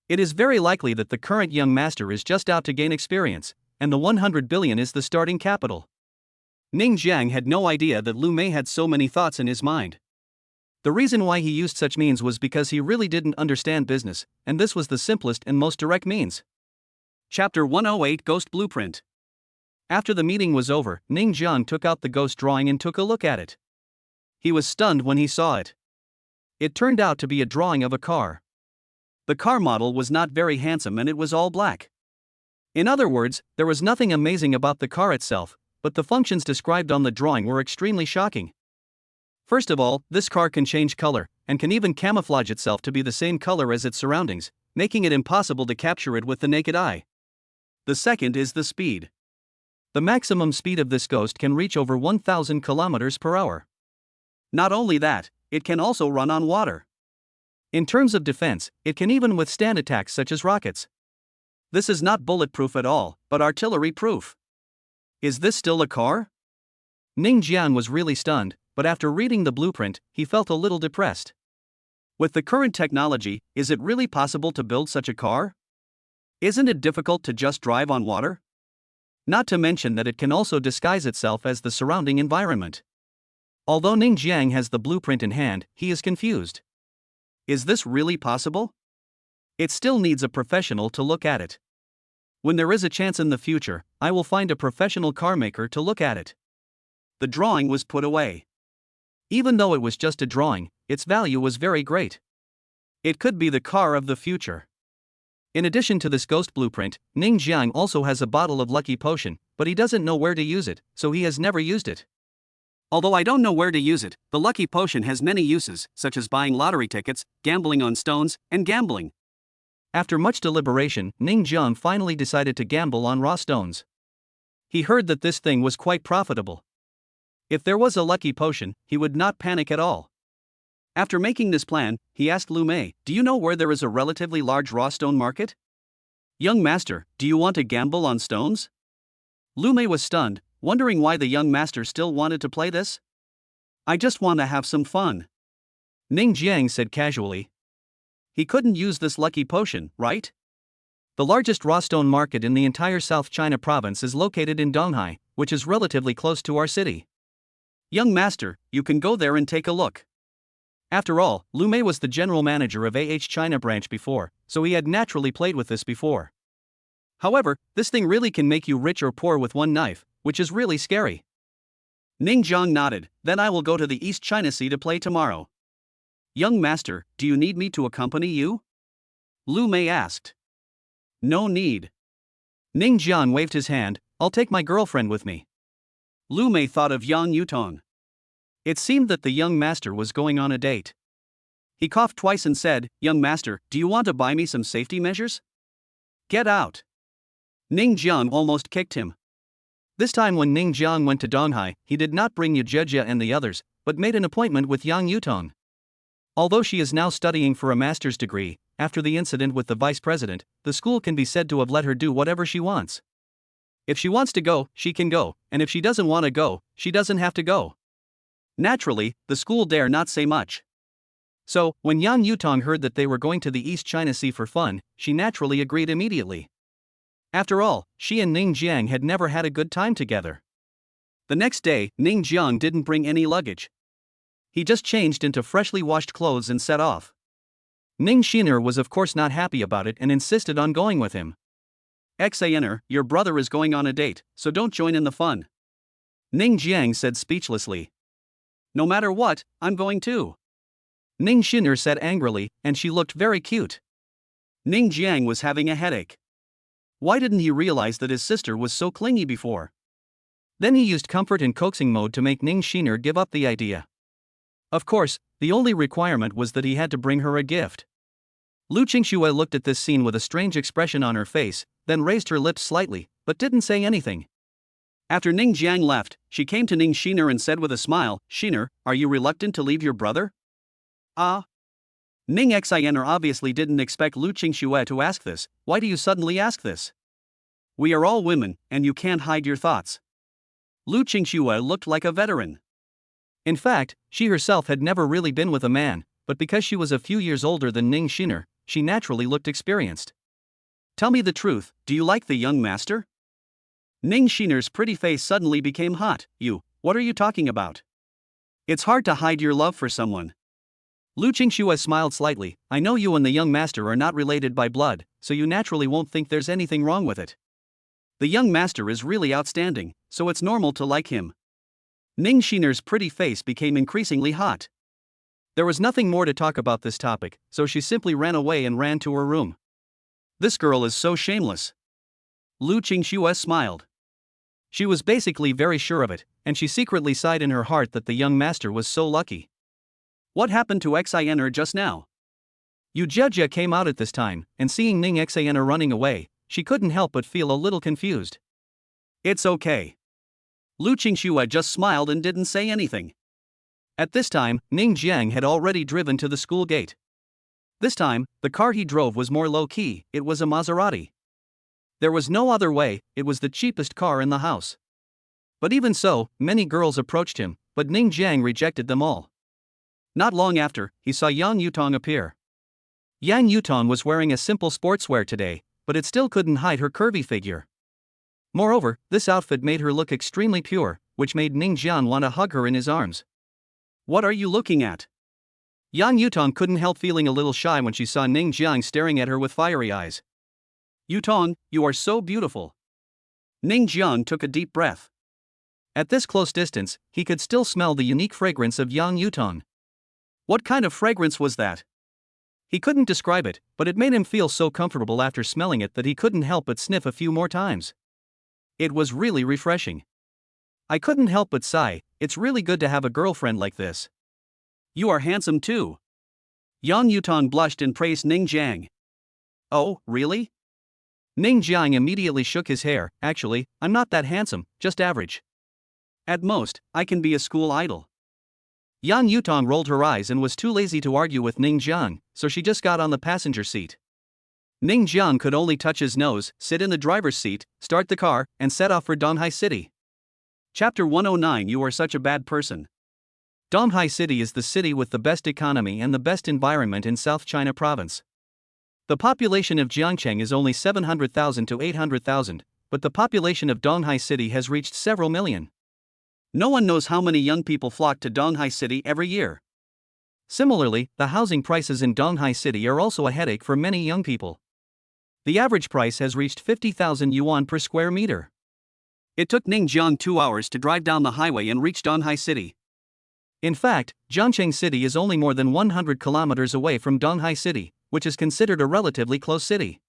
It is very likely that the current young master is just out to gain experience, and the 100 billion is the starting capital. Ning Jiang had no idea that Lu Mei had so many thoughts in his mind. The reason why he used such means was because he really didn't understand business, and this was the simplest and most direct means. Chapter 108 Ghost Blueprint. After the meeting was over, Ning Jiang took out the ghost drawing and took a look at it. He was stunned when he saw it. It turned out to be a drawing of a car. The car model was not very handsome and it was all black. In other words, there was nothing amazing about the car itself, but the functions described on the drawing were extremely shocking. First of all, this car can change color, and can even camouflage itself to be the same color as its surroundings, making it impossible to capture it with the naked eye. The second is the speed. The maximum speed of this ghost can reach over 1,000 kilometers per hour. Not only that, it can also run on water. In terms of defense, it can even withstand attacks such as rockets. This is not bulletproof at all, but artillery-proof. Is this still a car? Ning Jian was really stunned, but after reading the blueprint, he felt a little depressed. With the current technology, is it really possible to build such a car? Isn't it difficult to just drive on water? Not to mention that it can also disguise itself as the surrounding environment. Although Ning Jiang has the blueprint in hand, he is confused. Is this really possible? It still needs a professional to look at it. When there is a chance in the future, I will find a professional car maker to look at it. The drawing was put away. Even though it was just a drawing, its value was very great. It could be the car of the future. In addition to this ghost blueprint, Ning Jiang also has a bottle of lucky potion, but he doesn't know where to use it, so he has never used it. Although I don't know where to use it, the lucky potion has many uses, such as buying lottery tickets, gambling on stones, and gambling. After much deliberation, Ning Jiang finally decided to gamble on raw stones. He heard that this thing was quite profitable. If there was a lucky potion, he would not panic at all. After making this plan, he asked Lu Mei, "Do you know where there is a relatively large raw stone market?" "Young master, do you want to gamble on stones?" Lu Mei was stunned, wondering why the young master still wanted to play this. "I just want to have some fun," Ning Jiang said casually. He couldn't use this lucky potion, right? The largest raw stone market in the entire South China province is located in Donghai, which is relatively close to our city. "Young master, you can go there and take a look." After all, Lu Mei was the general manager of China branch before, so he had naturally played with this before. However, this thing really can make you rich or poor with one knife, which is really scary. Ning Jiang nodded. "Then I will go to the East China Sea to play tomorrow." "Young master, do you need me to accompany you?" Lu Mei asked. "No need." Ning Jiang waved his hand. "I'll take my girlfriend with me." Lu Mei thought of Yang Yutong. It seemed that the young master was going on a date. He coughed twice and said, "Young master, do you want to buy me some safety measures?" "Get out." Ning Jiang almost kicked him. This time when Ning Jiang went to Donghai, he did not bring Yejia and the others, but made an appointment with Yang Yutong. Although she is now studying for a master's degree, after the incident with the vice president, the school can be said to have let her do whatever she wants. If she wants to go, she can go, and if she doesn't want to go, she doesn't have to go. Naturally, the school dare not say much. So, when Yang Yutong heard that they were going to the East China Sea for fun, she naturally agreed immediately. After all, she and Ning Jiang had never had a good time together. The next day, Ning Jiang didn't bring any luggage. He just changed into freshly washed clothes and set off. Ning Shiner was of course not happy about it and insisted on going with him. "Xaner, your brother is going on a date, so don't join in the fun," Ning Jiang said speechlessly. "No matter what, I'm going too," Ning Shiner said angrily, and she looked very cute. Ning Jiang was having a headache. Why didn't he realize that his sister was so clingy before? Then he used comfort and coaxing mode to make Ning Shiner give up the idea. Of course, the only requirement was that he had to bring her a gift. Lu Qingxue looked at this scene with a strange expression on her face, then raised her lips slightly, but didn't say anything. After Ning Jiang left, she came to Ning Shiner and said with a smile, "Shiner, are you reluctant to leave your brother?" "Ah." Ning Xiner obviously didn't expect Lu Qingxue to ask this. "Why do you suddenly ask this? We are all women, and you can't hide your thoughts." Lu Qingxue looked like a veteran. In fact, she herself had never really been with a man, but because she was a few years older than Ning Shiner, she naturally looked experienced. "Tell me the truth, do you like the young master?" Ning Shiner's pretty face suddenly became hot. What are you talking about? It's hard to hide your love for someone." Lu Qingxue smiled slightly. "I know you and the young master are not related by blood, so you naturally won't think there's anything wrong with it. The young master is really outstanding, so it's normal to like him." Ning Shiner's pretty face became increasingly hot. There was nothing more to talk about this topic, so she simply ran away and ran to her room. "This girl is so shameless." Lu Qingxue smiled. She was basically very sure of it, and she secretly sighed in her heart that the young master was so lucky. What happened to Xiner just now? Yejia came out at this time, and seeing Ning Xiner running away, she couldn't help but feel a little confused. "It's okay." Lu Qingxue just smiled and didn't say anything. At this time, Ning Jiang had already driven to the school gate. This time, the car he drove was more low-key, it was a Maserati. There was no other way, it was the cheapest car in the house. But even so, many girls approached him, but Ning Jiang rejected them all. Not long after, he saw Yang Yutong appear. Yang Yutong was wearing a simple sportswear today, but it still couldn't hide her curvy figure. Moreover, this outfit made her look extremely pure, which made Ning Jiang want to hug her in his arms. What are you looking at? Yang Yutong couldn't help feeling a little shy when she saw Ning Jiang staring at her with fiery eyes. Yutong, you are so beautiful. Ning Jiang took a deep breath. At this close distance, he could still smell the unique fragrance of Yang Yutong. What kind of fragrance was that? He couldn't describe it, but it made him feel so comfortable after smelling it that he couldn't help but sniff a few more times. It was really refreshing. I couldn't help but sigh, it's really good to have a girlfriend like this. You are handsome too. Yang Yutong blushed and praised Ning Jiang. Oh, really? Ning Jiang immediately shook his hair. Actually, I'm not that handsome, just average. At most, I can be a school idol. Yang Yutong rolled her eyes and was too lazy to argue with Ning Jiang, so she just got on the passenger seat. Ning Jiang could only touch his nose, sit in the driver's seat, start the car, and set off for Donghai City. Chapter 109. You are such a bad person. Donghai City is the city with the best economy and the best environment in South China Province. The population of Jiangcheng is only 700,000 to 800,000, but the population of Donghai City has reached several million. No one knows how many young people flock to Donghai City every year. Similarly, the housing prices in Donghai City are also a headache for many young people. The average price has reached 50,000 yuan per square meter. It took Ning Jiang 2 hours to drive down the highway and reach Donghai City. In fact, Jiangcheng City is only more than 100 kilometers away from Donghai City, which is considered a relatively close city.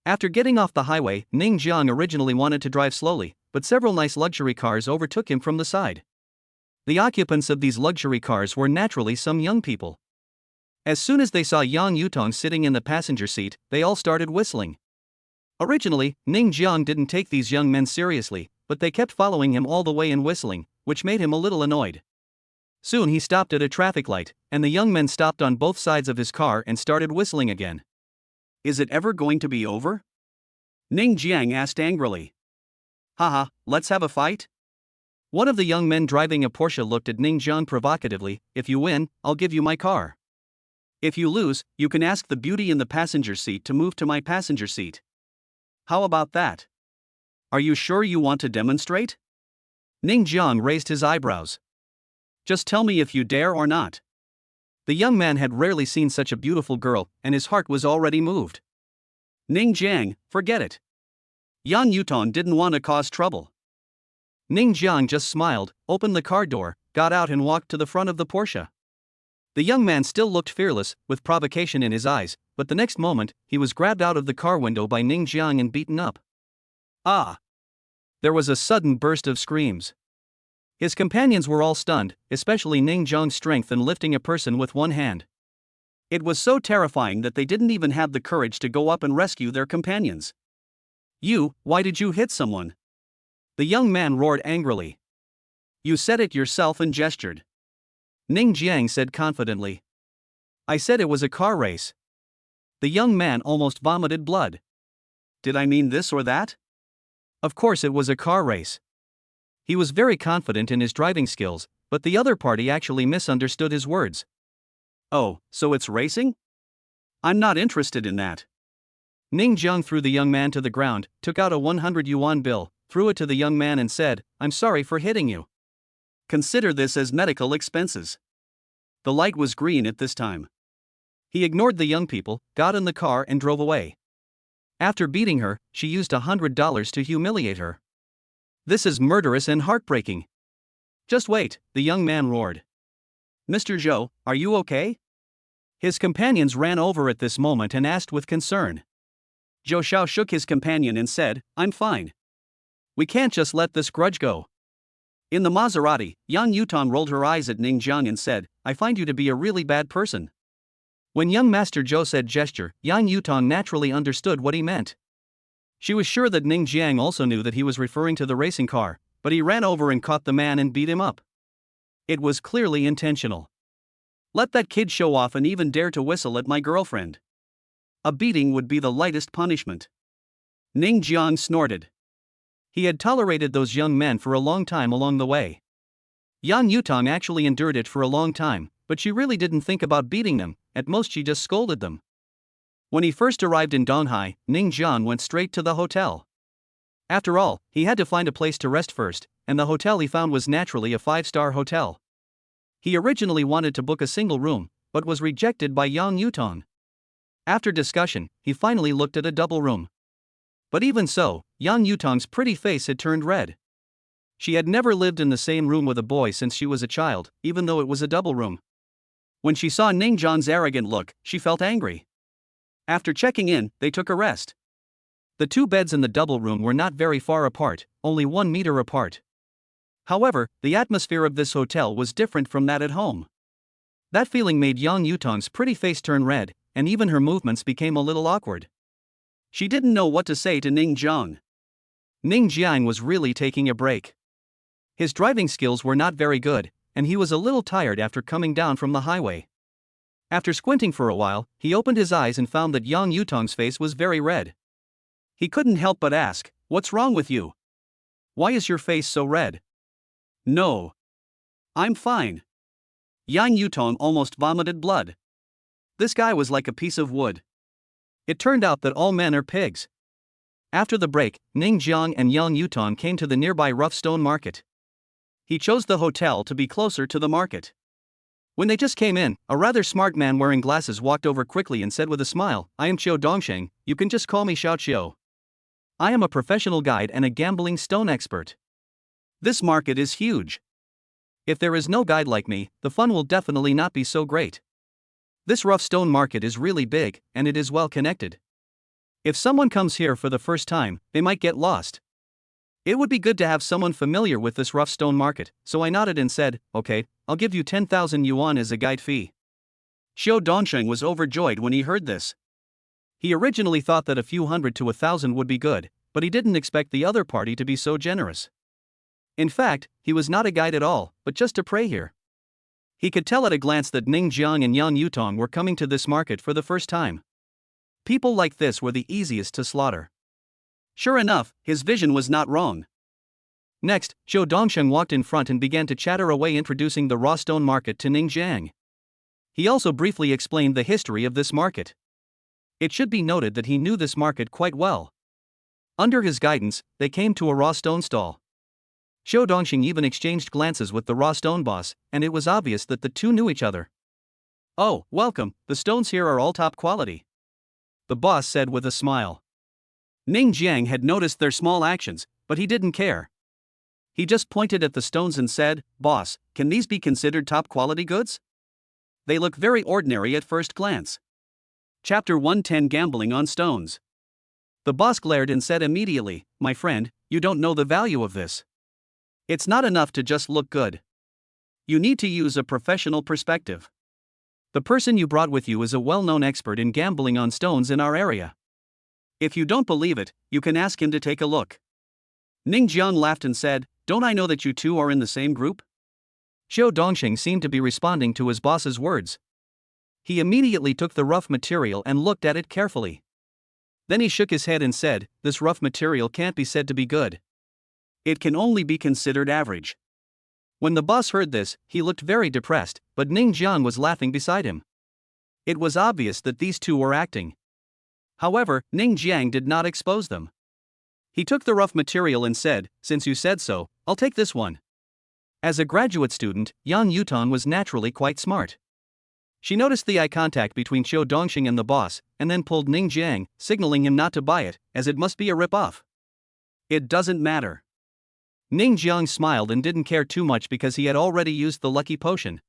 After getting off the highway, Ning Jiang originally wanted to drive slowly, but several nice luxury cars overtook him from the side. The occupants of these luxury cars were naturally some young people. As soon as they saw Yang Yutong sitting in the passenger seat, they all started whistling. Originally, Ning Jiang didn't take these young men seriously, but they kept following him all the way and whistling, which made him a little annoyed. Soon he stopped at a traffic light, and the young men stopped on both sides of his car and started whistling again. Is it ever going to be over? Ning Jiang asked angrily. Haha, let's have a fight? One of the young men driving a Porsche looked at Ning Jiang provocatively. If you win, I'll give you my car. If you lose, you can ask the beauty in the passenger seat to move to my passenger seat. How about that? Are you sure you want to demonstrate? Ning Jiang raised his eyebrows. Just tell me if you dare or not. The young man had rarely seen such a beautiful girl, and his heart was already moved. Ning Jiang, forget it. Yang Yutong didn't want to cause trouble. Ning Jiang just smiled, opened the car door, got out and walked to the front of the Porsche. The young man still looked fearless, with provocation in his eyes, but the next moment, he was grabbed out of the car window by Ning Jiang and beaten up. Ah! There was a sudden burst of screams. His companions were all stunned, especially Ning Jiang's strength in lifting a person with one hand. It was so terrifying that they didn't even have the courage to go up and rescue their companions. Why did you hit someone? The young man roared angrily. You said it yourself and gestured. Ning Jiang said confidently. I said it was a car race. The young man almost vomited blood. Did I mean this or that? Of course it was a car race. He was very confident in his driving skills, but the other party actually misunderstood his words. Oh, so it's racing? I'm not interested in that. Ning Jiang threw the young man to the ground, took out a 100 yuan bill, threw it to the young man and said, I'm sorry for hitting you. Consider this as medical expenses. The light was green at this time. He ignored the young people, got in the car and drove away. After beating her, she used $100 to humiliate her. This is murderous and heartbreaking. Just wait, the young man roared. Mr. Zhou, are you okay? His companions ran over at this moment and asked with concern. Zhou Xiao shook his companion and said, I'm fine. We can't just let this grudge go. In the Maserati, Yang Yutong rolled her eyes at Ning Jiang and said, I find you to be a really bad person. When young Master Zhou said gesture, Yang Yutong naturally understood what he meant. She was sure that Ning Jiang also knew that he was referring to the racing car, but he ran over and caught the man and beat him up. It was clearly intentional. Let that kid show off and even dare to whistle at my girlfriend. A beating would be the lightest punishment. Ning Jiang snorted. He had tolerated those young men for a long time along the way. Yang Yutong actually endured it for a long time, but she really didn't think about beating them, at most she just scolded them. When he first arrived in Donghai, Ning Jiang went straight to the hotel. After all, he had to find a place to rest first, and the hotel he found was naturally a 5-star hotel. He originally wanted to book a single room, but was rejected by Yang Yutong. After discussion, he finally looked at a double room. But even so, Yang Yutong's pretty face had turned red. She had never lived in the same room with a boy since she was a child, even though it was a double room. When she saw Ning Jiang's arrogant look, she felt angry. After checking in, they took a rest. The 2 beds in the double room were not very far apart, only 1 meter apart. However, the atmosphere of this hotel was different from that at home. That feeling made Yang Yutong's pretty face turn red, and even her movements became a little awkward. She didn't know what to say to Ning Jiang. Ning Jiang was really taking a break. His driving skills were not very good, and he was a little tired after coming down from the highway. After squinting for a while, he opened his eyes and found that Yang Yutong's face was very red. He couldn't help but ask, "What's wrong with you? Why is your face so red?" "No. I'm fine." Yang Yutong almost vomited blood. This guy was like a piece of wood. It turned out that all men are pigs. After the break, Ning Jiang and Yang Yutong came to the nearby rough stone market. He chose the hotel to be closer to the market. When they just came in, a rather smart man wearing glasses walked over quickly and said with a smile, "I am Qiu Dongsheng, you can just call me Xiao Qiu. I am a professional guide and a gambling stone expert. This market is huge. If there is no guide like me, the fun will definitely not be so great. This rough stone market is really big, and it is well connected. If someone comes here for the first time, they might get lost. It would be good to have someone familiar with this rough stone market," so I nodded and said, "Okay, I'll give you 10,000 yuan as a guide fee." Xiu Dongsheng was overjoyed when he heard this. He originally thought that a few hundred to 1,000 would be good, but he didn't expect the other party to be so generous. In fact, he was not a guide at all, but just a prey here. He could tell at a glance that Ning Jiang and Yang Yutong were coming to this market for the first time. People like this were the easiest to slaughter. Sure enough, his vision was not wrong. Next, Qiu Dongsheng walked in front and began to chatter away, introducing the raw stone market to Ning Jiang. He also briefly explained the history of this market. It should be noted that he knew this market quite well. Under his guidance, they came to a raw stone stall. Qiu Dongsheng even exchanged glances with the raw stone boss, and it was obvious that the two knew each other. "Oh, welcome, the stones here are all top quality," the boss said with a smile. Ning Jiang had noticed their small actions, but he didn't care. He just pointed at the stones and said, "Boss, can these be considered top quality goods? They look very ordinary at first glance." Chapter 110, Gambling on Stones. The boss glared and said immediately, "My friend, you don't know the value of this. It's not enough to just look good. You need to use a professional perspective. The person you brought with you is a well-known expert in gambling on stones in our area. If you don't believe it, you can ask him to take a look." Ning Jiang laughed and said, "Don't I know that you two are in the same group?" Qiu Dongsheng seemed to be responding to his boss's words. He immediately took the rough material and looked at it carefully. Then he shook his head and said, "This rough material can't be said to be good. It can only be considered average." When the boss heard this, he looked very depressed, but Ning Jiang was laughing beside him. It was obvious that these two were acting. However, Ning Jiang did not expose them. He took the rough material and said, "Since you said so, I'll take this one." As a graduate student, Yang Yutong was naturally quite smart. She noticed the eye contact between Qiu Dongsheng and the boss, and then pulled Ning Jiang, signaling him not to buy it, as it must be a rip-off. "It doesn't matter." Ning Jiang smiled and didn't care too much because he had already used the lucky potion.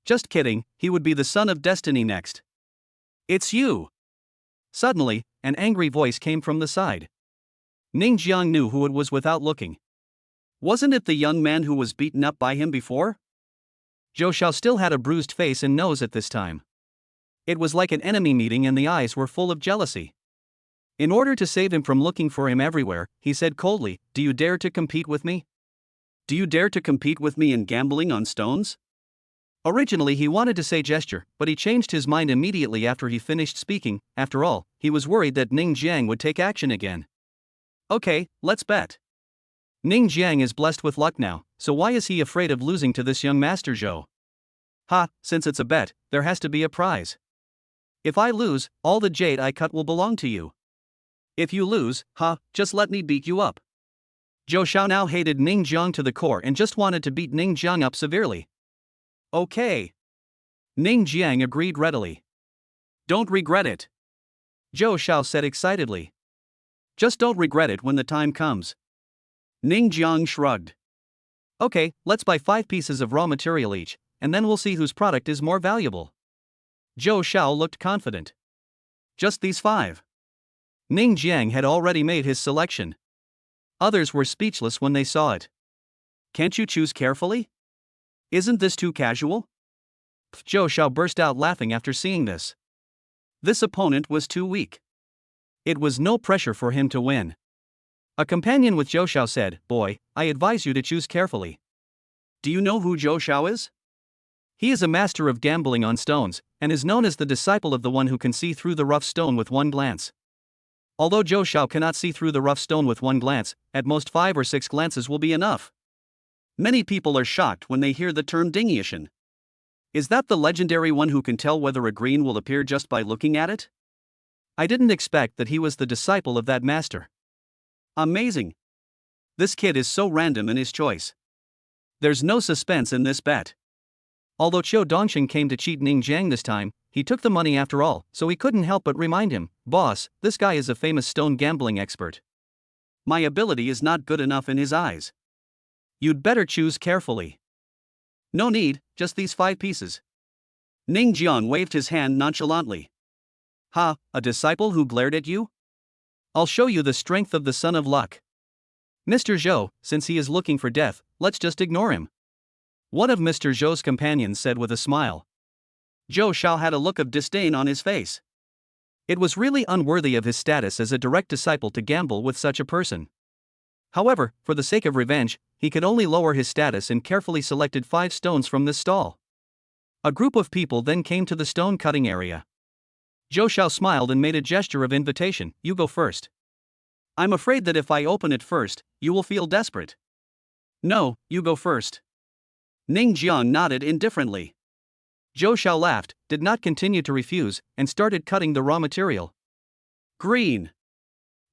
Just kidding, he would be the son of destiny next. "It's you." Suddenly, an angry voice came from the side. Ning Jiang knew who it was without looking. Wasn't it the young man who was beaten up by him before? Zhou Xiao still had a bruised face and nose at this time. It was like an enemy meeting and the eyes were full of jealousy. In order to save him from looking for him everywhere, he said coldly, "Do you dare to compete with me? Do you dare to compete with me in gambling on stones?" Originally he wanted to say gesture, but he changed his mind immediately after he finished speaking. After all, he was worried that Ning Jiang would take action again. Okay, let's bet. Ning Jiang is blessed with luck now, so why is he afraid of losing to this young Master Zhou? Ha, since it's a bet, there has to be a prize. If I lose, all the jade I cut will belong to you. If you lose, just let me beat you up. Zhou Xiao now hated Ning Jiang to the core and just wanted to beat Ning Jiang up severely. Okay. Ning Jiang agreed readily. Don't regret it. Zhou Xiao said excitedly. Just don't regret it when the time comes. Ning Jiang shrugged. Okay, let's buy 5 pieces of raw material each, and then we'll see whose product is more valuable. Zhou Xiao looked confident. Just these 5. Ning Jiang had already made his selection. Others were speechless when they saw it. Can't you choose carefully? Isn't this too casual? Zhou Xiao burst out laughing after seeing this. This opponent was too weak. It was no pressure for him to win. A companion with Zhou Xiao said, "Boy, I advise you to choose carefully." Do you know who Zhou Xiao is? He is a master of gambling on stones, and is known as the disciple of the one who can see through the rough stone with one glance. Although Zhou Xiao cannot see through the rough stone with one glance, at most 5 or 6 glances will be enough. Many people are shocked when they hear the term Dingyishan. Is that the legendary one who can tell whether a green will appear just by looking at it? I didn't expect that he was the disciple of that master. Amazing. This kid is so random in his choice. There's no suspense in this bet. Although Qiu Dongsheng came to cheat Ning Jiang this time, he took the money after all, so he couldn't help but remind him, "Boss, this guy is a famous stone gambling expert. My ability is not good enough in his eyes. You'd better choose carefully." No need, just these 5 pieces. Ning Jiang waved his hand nonchalantly. Ha, a disciple who glared at you? I'll show you the strength of the son of luck. Mr. Zhou, since he is looking for death, let's just ignore him. One of Mr. Zhou's companions said with a smile. Zhou Xiao had a look of disdain on his face. It was really unworthy of his status as a direct disciple to gamble with such a person. However, for the sake of revenge, he could only lower his status and carefully selected 5 stones from this stall. A group of people then came to the stone cutting area. Zhou Xiao smiled and made a gesture of invitation. You go first. I'm afraid that if I open it first, you will feel desperate. No, you go first. Ning Jiang nodded indifferently. Zhou Xiao laughed, did not continue to refuse, and started cutting the raw material. Green!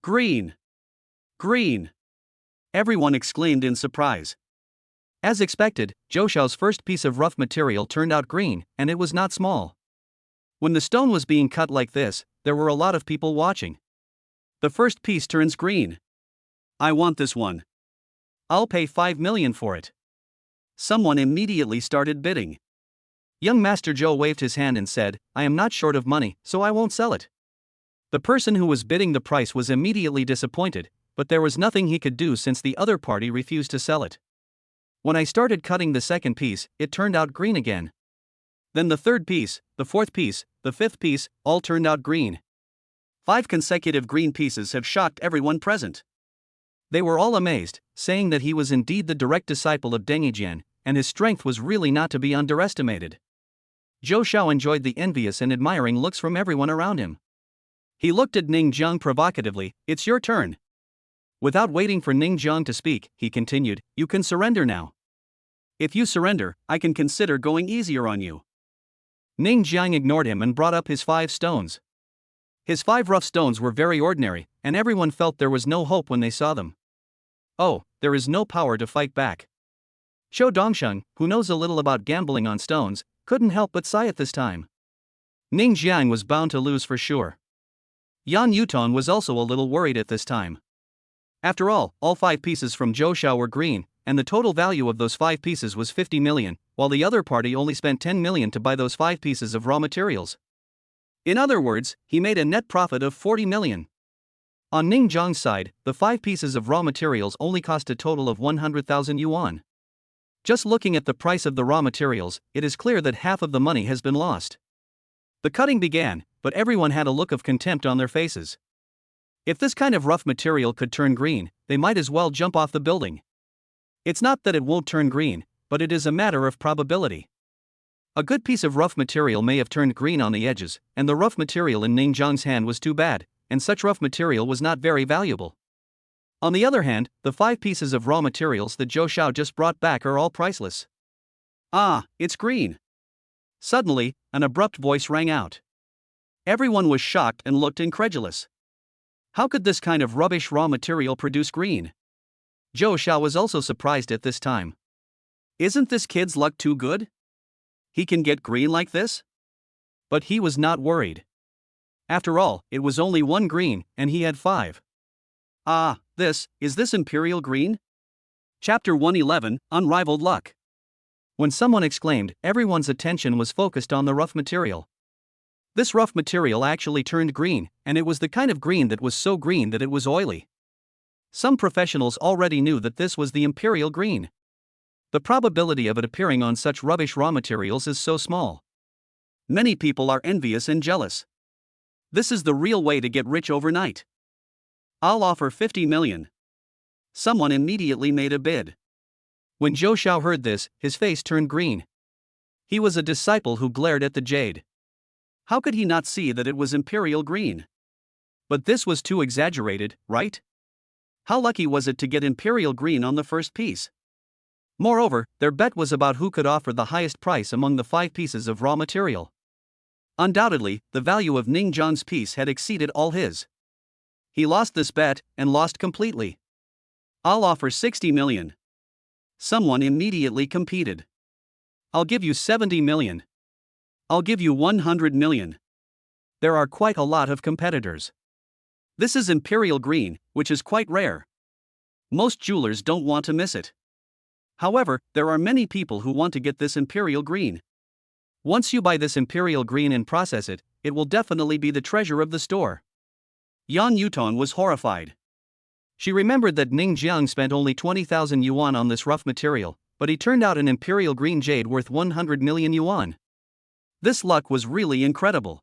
Green! Green! Everyone exclaimed in surprise. As expected, Zhou Xiao's first piece of rough material turned out green, and it was not small. When the stone was being cut like this, there were a lot of people watching. The first piece turns green. I want this one. I'll pay 5 million for it. Someone immediately started bidding. Young Master Zhou waved his hand and said, I am not short of money, so I won't sell it. The person who was bidding the price was immediately disappointed, but there was nothing he could do since the other party refused to sell it. When I started cutting the second piece, it turned out green again. Then the third piece, the fourth piece, the fifth piece, all turned out green. 5 consecutive green pieces have shocked everyone present. They were all amazed, saying that he was indeed the direct disciple of Deng Yijian, and his strength was really not to be underestimated. Zhou Xiao enjoyed the envious and admiring looks from everyone around him. He looked at Ning Jiang provocatively. It's your turn. Without waiting for Ning Jiang to speak, he continued, you can surrender now. If you surrender, I can consider going easier on you. Ning Jiang ignored him and brought up his 5 stones. His 5 rough stones were very ordinary, and everyone felt there was no hope when they saw them. Oh, there is no power to fight back. Qiu Dongsheng, who knows a little about gambling on stones, couldn't help but sigh at this time. Ning Jiang was bound to lose for sure. Yan Yuton was also a little worried at this time. After all 5 pieces from Zhou Xiao were green, and the total value of those 5 pieces was 50 million, while the other party only spent 10 million to buy those 5 pieces of raw materials. In other words, he made a net profit of 40 million. On Ning Jiang's side, the 5 pieces of raw materials only cost a total of 100,000 yuan. Just looking at the price of the raw materials, it is clear that half of the money has been lost. The cutting began, but everyone had a look of contempt on their faces. If this kind of rough material could turn green, they might as well jump off the building. It's not that it won't turn green, but it is a matter of probability. A good piece of rough material may have turned green on the edges, and the rough material in Ning Jiang's hand was too bad, and such rough material was not very valuable. On the other hand, the 5 pieces of raw materials that Zhou Xiao just brought back are all priceless. Ah, it's green. Suddenly, an abrupt voice rang out. Everyone was shocked and looked incredulous. How could this kind of rubbish raw material produce green? Zhou Xiao was also surprised at this time. Isn't this kid's luck too good? He can get green like this? But he was not worried. After all, it was only 1 green, and he had 5. Ah, is this Imperial Green? Chapter 111, Unrivaled Luck. When someone exclaimed, everyone's attention was focused on the rough material. This rough material actually turned green, and it was the kind of green that was so green that it was oily. Some professionals already knew that this was the Imperial Green. The probability of it appearing on such rubbish raw materials is so small. Many people are envious and jealous. This is the real way to get rich overnight. I'll offer 50 million. Someone immediately made a bid. When Zhou Xiao heard this, his face turned green. He was a disciple who glared at the jade. How could he not see that it was Imperial Green? But this was too exaggerated, right? How lucky was it to get Imperial Green on the first piece? Moreover, their bet was about who could offer the highest price among the 5 pieces of raw material. Undoubtedly, the value of Ning Jiang's piece had exceeded all his. He lost this bet, and lost completely. I'll offer 60 million. Someone immediately competed. I'll give you 70 million. I'll give you 100 million. There are quite a lot of competitors. This is Imperial Green, which is quite rare. Most jewelers don't want to miss it. However, there are many people who want to get this Imperial Green. Once you buy this Imperial Green and process it, it will definitely be the treasure of the store. Yan Yuton was horrified. She remembered that Ning Jiang spent only 20,000 yuan on this rough material, but he turned out an Imperial Green jade worth 100 million yuan. This luck was really incredible.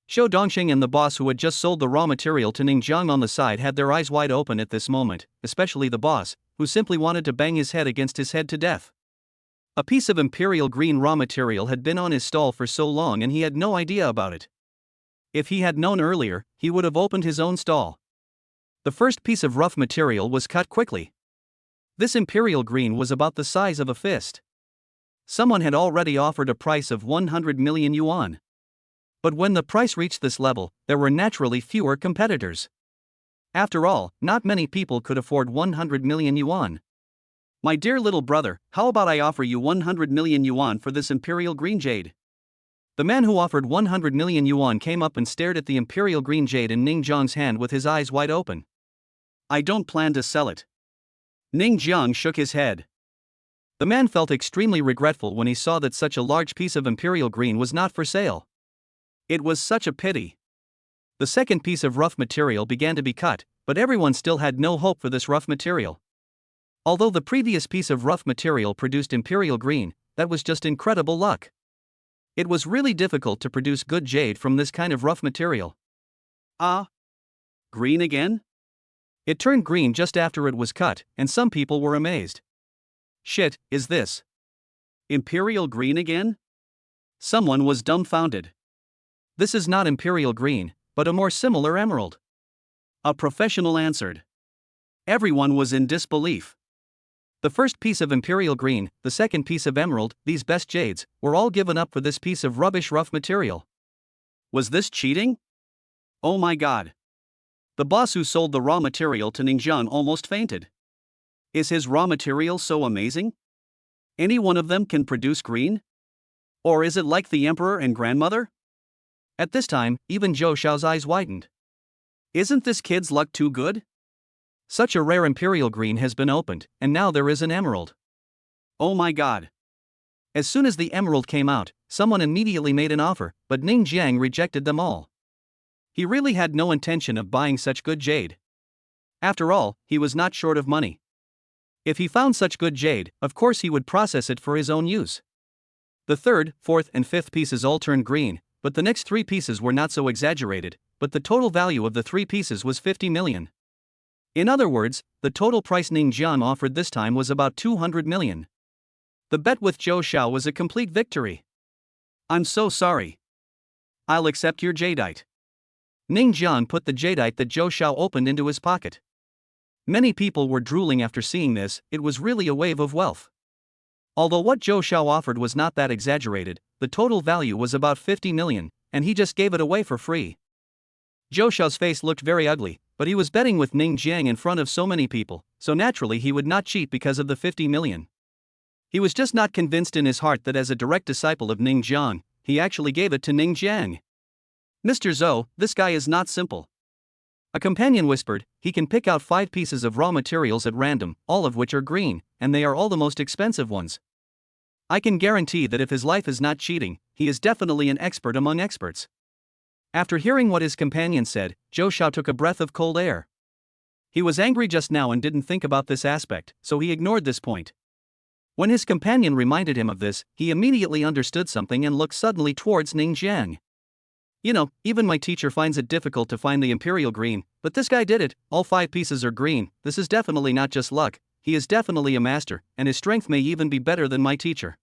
Shou Dongxing and the boss who had just sold the raw material to Ning Jiang on the side had their eyes wide open at this moment, especially the boss, who simply wanted to bang his head against his head to death. A piece of Imperial Green raw material had been on his stall for so long and he had no idea about it. If he had known earlier, he would have opened his own stall. The first piece of rough material was cut quickly. This Imperial Green was about the size of a fist. Someone had already offered a price of 100 million yuan. But when the price reached this level, there were naturally fewer competitors. After all, not many people could afford 100 million yuan. My dear little brother, how about I offer you 100 million yuan for this Imperial Green jade? The man who offered 100 million yuan came up and stared at the Imperial Green jade in Ning Jiang's hand with his eyes wide open. I don't plan to sell it. Ning Jiang shook his head. The man felt extremely regretful when he saw that such a large piece of Imperial Green was not for sale. It was such a pity. The second piece of rough material began to be cut, but everyone still had no hope for this rough material. Although the previous piece of rough material produced Imperial Green, that was just incredible luck. It was really difficult to produce good jade from this kind of rough material. Ah? Green again? It turned green just after it was cut, and some people were amazed. Shit, is this Imperial Green again? Someone was dumbfounded. This is not Imperial Green, but a more similar emerald. A professional answered. Everyone was in disbelief. The first piece of Imperial Green, the second piece of emerald, these best jades, were all given up for this piece of rubbish rough material. Was this cheating? Oh my god. The boss who sold the raw material to Ningjiang almost fainted. Is his raw material so amazing? Any one of them can produce green? Or is it like the emperor and grandmother? At this time, even Zhou Xiao's eyes widened. Isn't this kid's luck too good? Such a rare Imperial Green has been opened, and now there is an emerald. Oh my god. As soon as the emerald came out, someone immediately made an offer, but Ning Jiang rejected them all. He really had no intention of buying such good jade. After all, he was not short of money. If he found such good jade, of course he would process it for his own use. The third, fourth, and fifth pieces all turned green, but the next 3 pieces were not so exaggerated, but the total value of the 3 pieces was 50 million. In other words, the total price Ning Jiang offered this time was about 200 million. The bet with Zhou Xiao was a complete victory. I'm so sorry. I'll accept your jadeite. Ning Jiang put the jadeite that Zhou Xiao opened into his pocket. Many people were drooling after seeing this. It was really a wave of wealth. Although what Zhou Xiao offered was not that exaggerated, the total value was about 50 million, and he just gave it away for free. Zhou Xiao's face looked very ugly, but he was betting with Ning Jiang in front of so many people, so naturally he would not cheat because of the 50 million. He was just not convinced in his heart that as a direct disciple of Ning Jiang, he actually gave it to Ning Jiang. Mr. Zhou, this guy is not simple. A companion whispered, he can pick out 5 pieces of raw materials at random, all of which are green, and they are all the most expensive ones. I can guarantee that if his life is not cheating, he is definitely an expert among experts. After hearing what his companion said, Zhou Xiao took a breath of cold air. He was angry just now and didn't think about this aspect, so he ignored this point. When his companion reminded him of this, he immediately understood something and looked suddenly towards Ning Jiang. You know, even my teacher finds it difficult to find the imperial green, but this guy did it. All 5 pieces are green. This is definitely not just luck, he is definitely a master, and his strength may even be better than my teacher.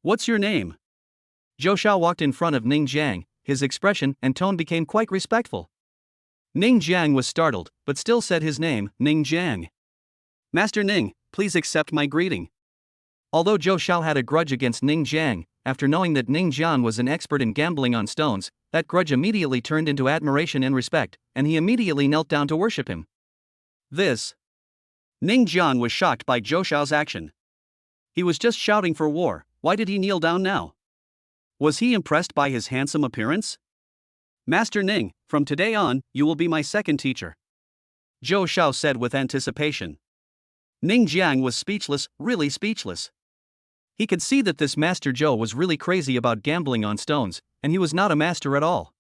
What's your name? Zhou Xiao walked in front of Ning Jiang. His expression and tone became quite respectful. Ning Jiang was startled, but still said his name, Ning Jiang. Master Ning, please accept my greeting. Although Zhou Xiao had a grudge against Ning Jiang, after knowing that Ning Jiang was an expert in gambling on stones, that grudge immediately turned into admiration and respect, and he immediately knelt down to worship him. Ning Jiang was shocked by Zhou Xiao's action. He was just shouting for war. Why did he kneel down now? Was he impressed by his handsome appearance? Master Ning, from today on, you will be my second teacher. Zhou Xiao said with anticipation. Ning Jiang was speechless, really speechless. He could see that this Master Zhou was really crazy about gambling on stones, and he was not a master at all.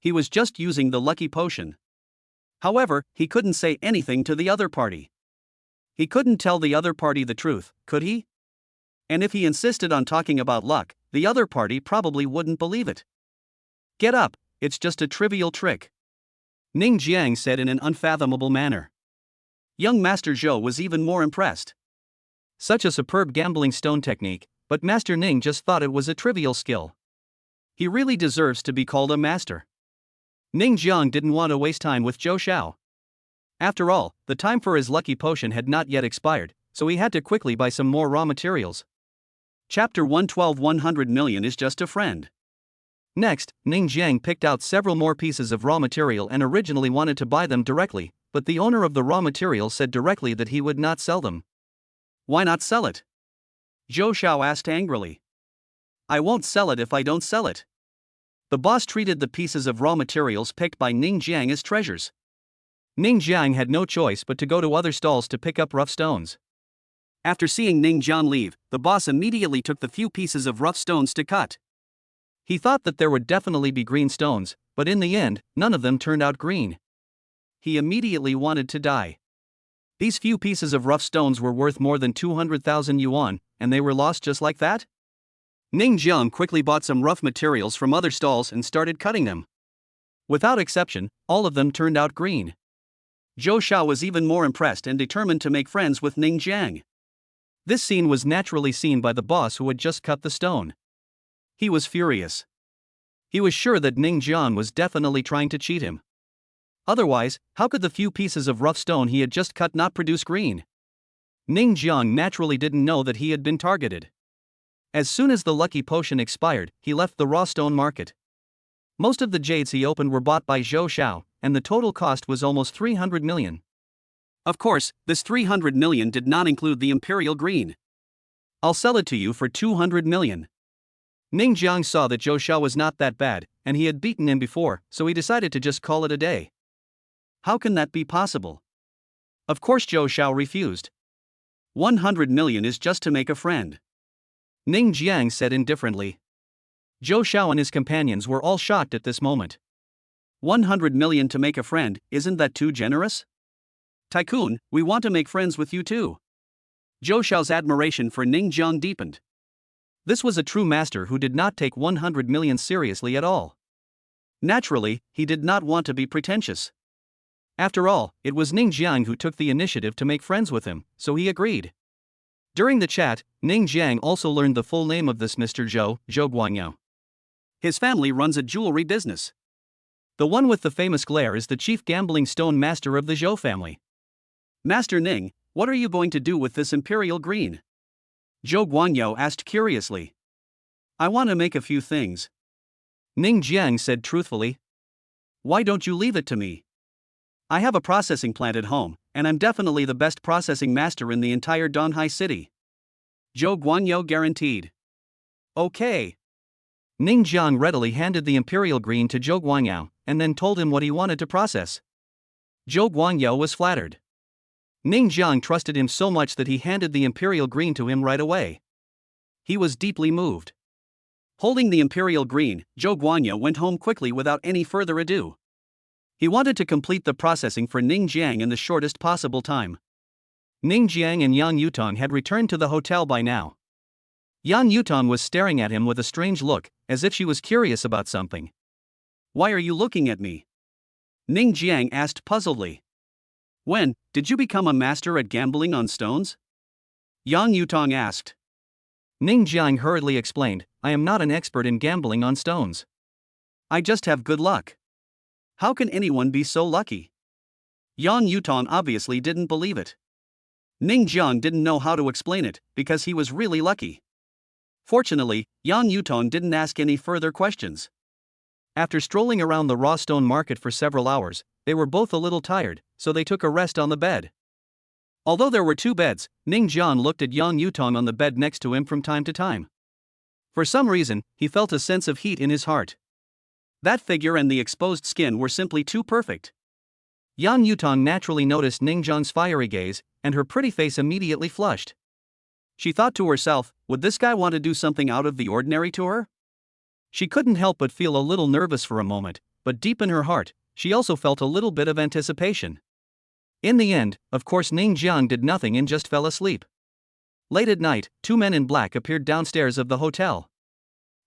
He was just using the lucky potion. However, he couldn't say anything to the other party. He couldn't tell the other party the truth, could he? And if he insisted on talking about luck, the other party probably wouldn't believe it. Get up, it's just a trivial trick. Ning Jiang said in an unfathomable manner. Young Master Zhou was even more impressed. Such a superb gambling stone technique, but Master Ning just thought it was a trivial skill. He really deserves to be called a master. Ning Jiang didn't want to waste time with Zhou Xiao. After all, the time for his lucky potion had not yet expired, so he had to quickly buy some more raw materials. Chapter 112 100 million is just a friend. Next, Ning Jiang picked out several more pieces of raw material and originally wanted to buy them directly, but the owner of the raw material said directly that he would not sell them. Why not sell it? Zhou Xiao asked angrily. I won't sell it if I don't sell it. The boss treated the pieces of raw materials picked by Ning Jiang as treasures. Ning Jiang had no choice but to go to other stalls to pick up rough stones. After seeing Ning Jiang leave, the boss immediately took the few pieces of rough stones to cut. He thought that there would definitely be green stones, but in the end, none of them turned out green. He immediately wanted to die. These few pieces of rough stones were worth more than 200,000 yuan, and they were lost just like that? Ning Jiang quickly bought some rough materials from other stalls and started cutting them. Without exception, all of them turned out green. Zhou Xiao was even more impressed and determined to make friends with Ning Jiang. This scene was naturally seen by the boss who had just cut the stone. He was furious. He was sure that Ning Jiang was definitely trying to cheat him. Otherwise, how could the few pieces of rough stone he had just cut not produce green? Ning Jiang naturally didn't know that he had been targeted. As soon as the lucky potion expired, he left the raw stone market. Most of the jades he opened were bought by Zhou Xiao, and the total cost was almost 300 million. Of course, this 300 million did not include the imperial green. I'll sell it to you for 200 million. Ning Jiang saw that Zhou Xiao was not that bad, and he had beaten him before, so he decided to just call it a day. How can that be possible? Of course Zhou Xiao refused. 100 million is just to make a friend. Ning Jiang said indifferently. Zhou Xiao and his companions were all shocked at this moment. 100 million to make a friend, isn't that too generous? Tycoon, we want to make friends with you too. Zhou Xiao's admiration for Ning Jiang deepened. This was a true master who did not take 100 million seriously at all. Naturally, he did not want to be pretentious. After all, it was Ning Jiang who took the initiative to make friends with him, so he agreed. During the chat, Ning Jiang also learned the full name of this Mr. Zhou Guangyao. His family runs a jewelry business. The one with the famous glare is the chief gambling stone master of the Zhou family. Master Ning, what are you going to do with this imperial green? Zhou Guangyou asked curiously. I want to make a few things. Ning Jiang said truthfully. Why don't you leave it to me? I have a processing plant at home, and I'm definitely the best processing master in the entire Donghai city. Zhou Guangyou guaranteed. Okay. Ning Jiang readily handed the imperial green to Zhou Guangyou, and then told him what he wanted to process. Zhou Guangyou was flattered. Ning Jiang trusted him so much that he handed the imperial green to him right away. He was deeply moved. Holding the imperial green, Zhou Guangyou went home quickly without any further ado. He wanted to complete the processing for Ning Jiang in the shortest possible time. Ning Jiang and Yang Yutong had returned to the hotel by now. Yang Yutong was staring at him with a strange look, as if she was curious about something. Why are you looking at me? Ning Jiang asked puzzledly. When did you become a master at gambling on stones? Yang Yutong asked. Ning Jiang hurriedly explained, I am not an expert in gambling on stones. I just have good luck. How can anyone be so lucky? Yang Yutong obviously didn't believe it. Ning Jiang didn't know how to explain it, because he was really lucky. Fortunately, Yang Yutong didn't ask any further questions. After strolling around the raw stone market for several hours, they were both a little tired, so they took a rest on the bed. Although there were two beds, Ning Jiang looked at Yang Yutong on the bed next to him from time to time. For some reason, he felt a sense of heat in his heart. That figure and the exposed skin were simply too perfect. Yang Yutong naturally noticed Ning Jiang's fiery gaze, and her pretty face immediately flushed. She thought to herself, would this guy want to do something out of the ordinary to her? She couldn't help but feel a little nervous for a moment, but deep in her heart, she also felt a little bit of anticipation. In the end, of course, Ning Jiang did nothing and just fell asleep. Late at night, two men in black appeared downstairs of the hotel.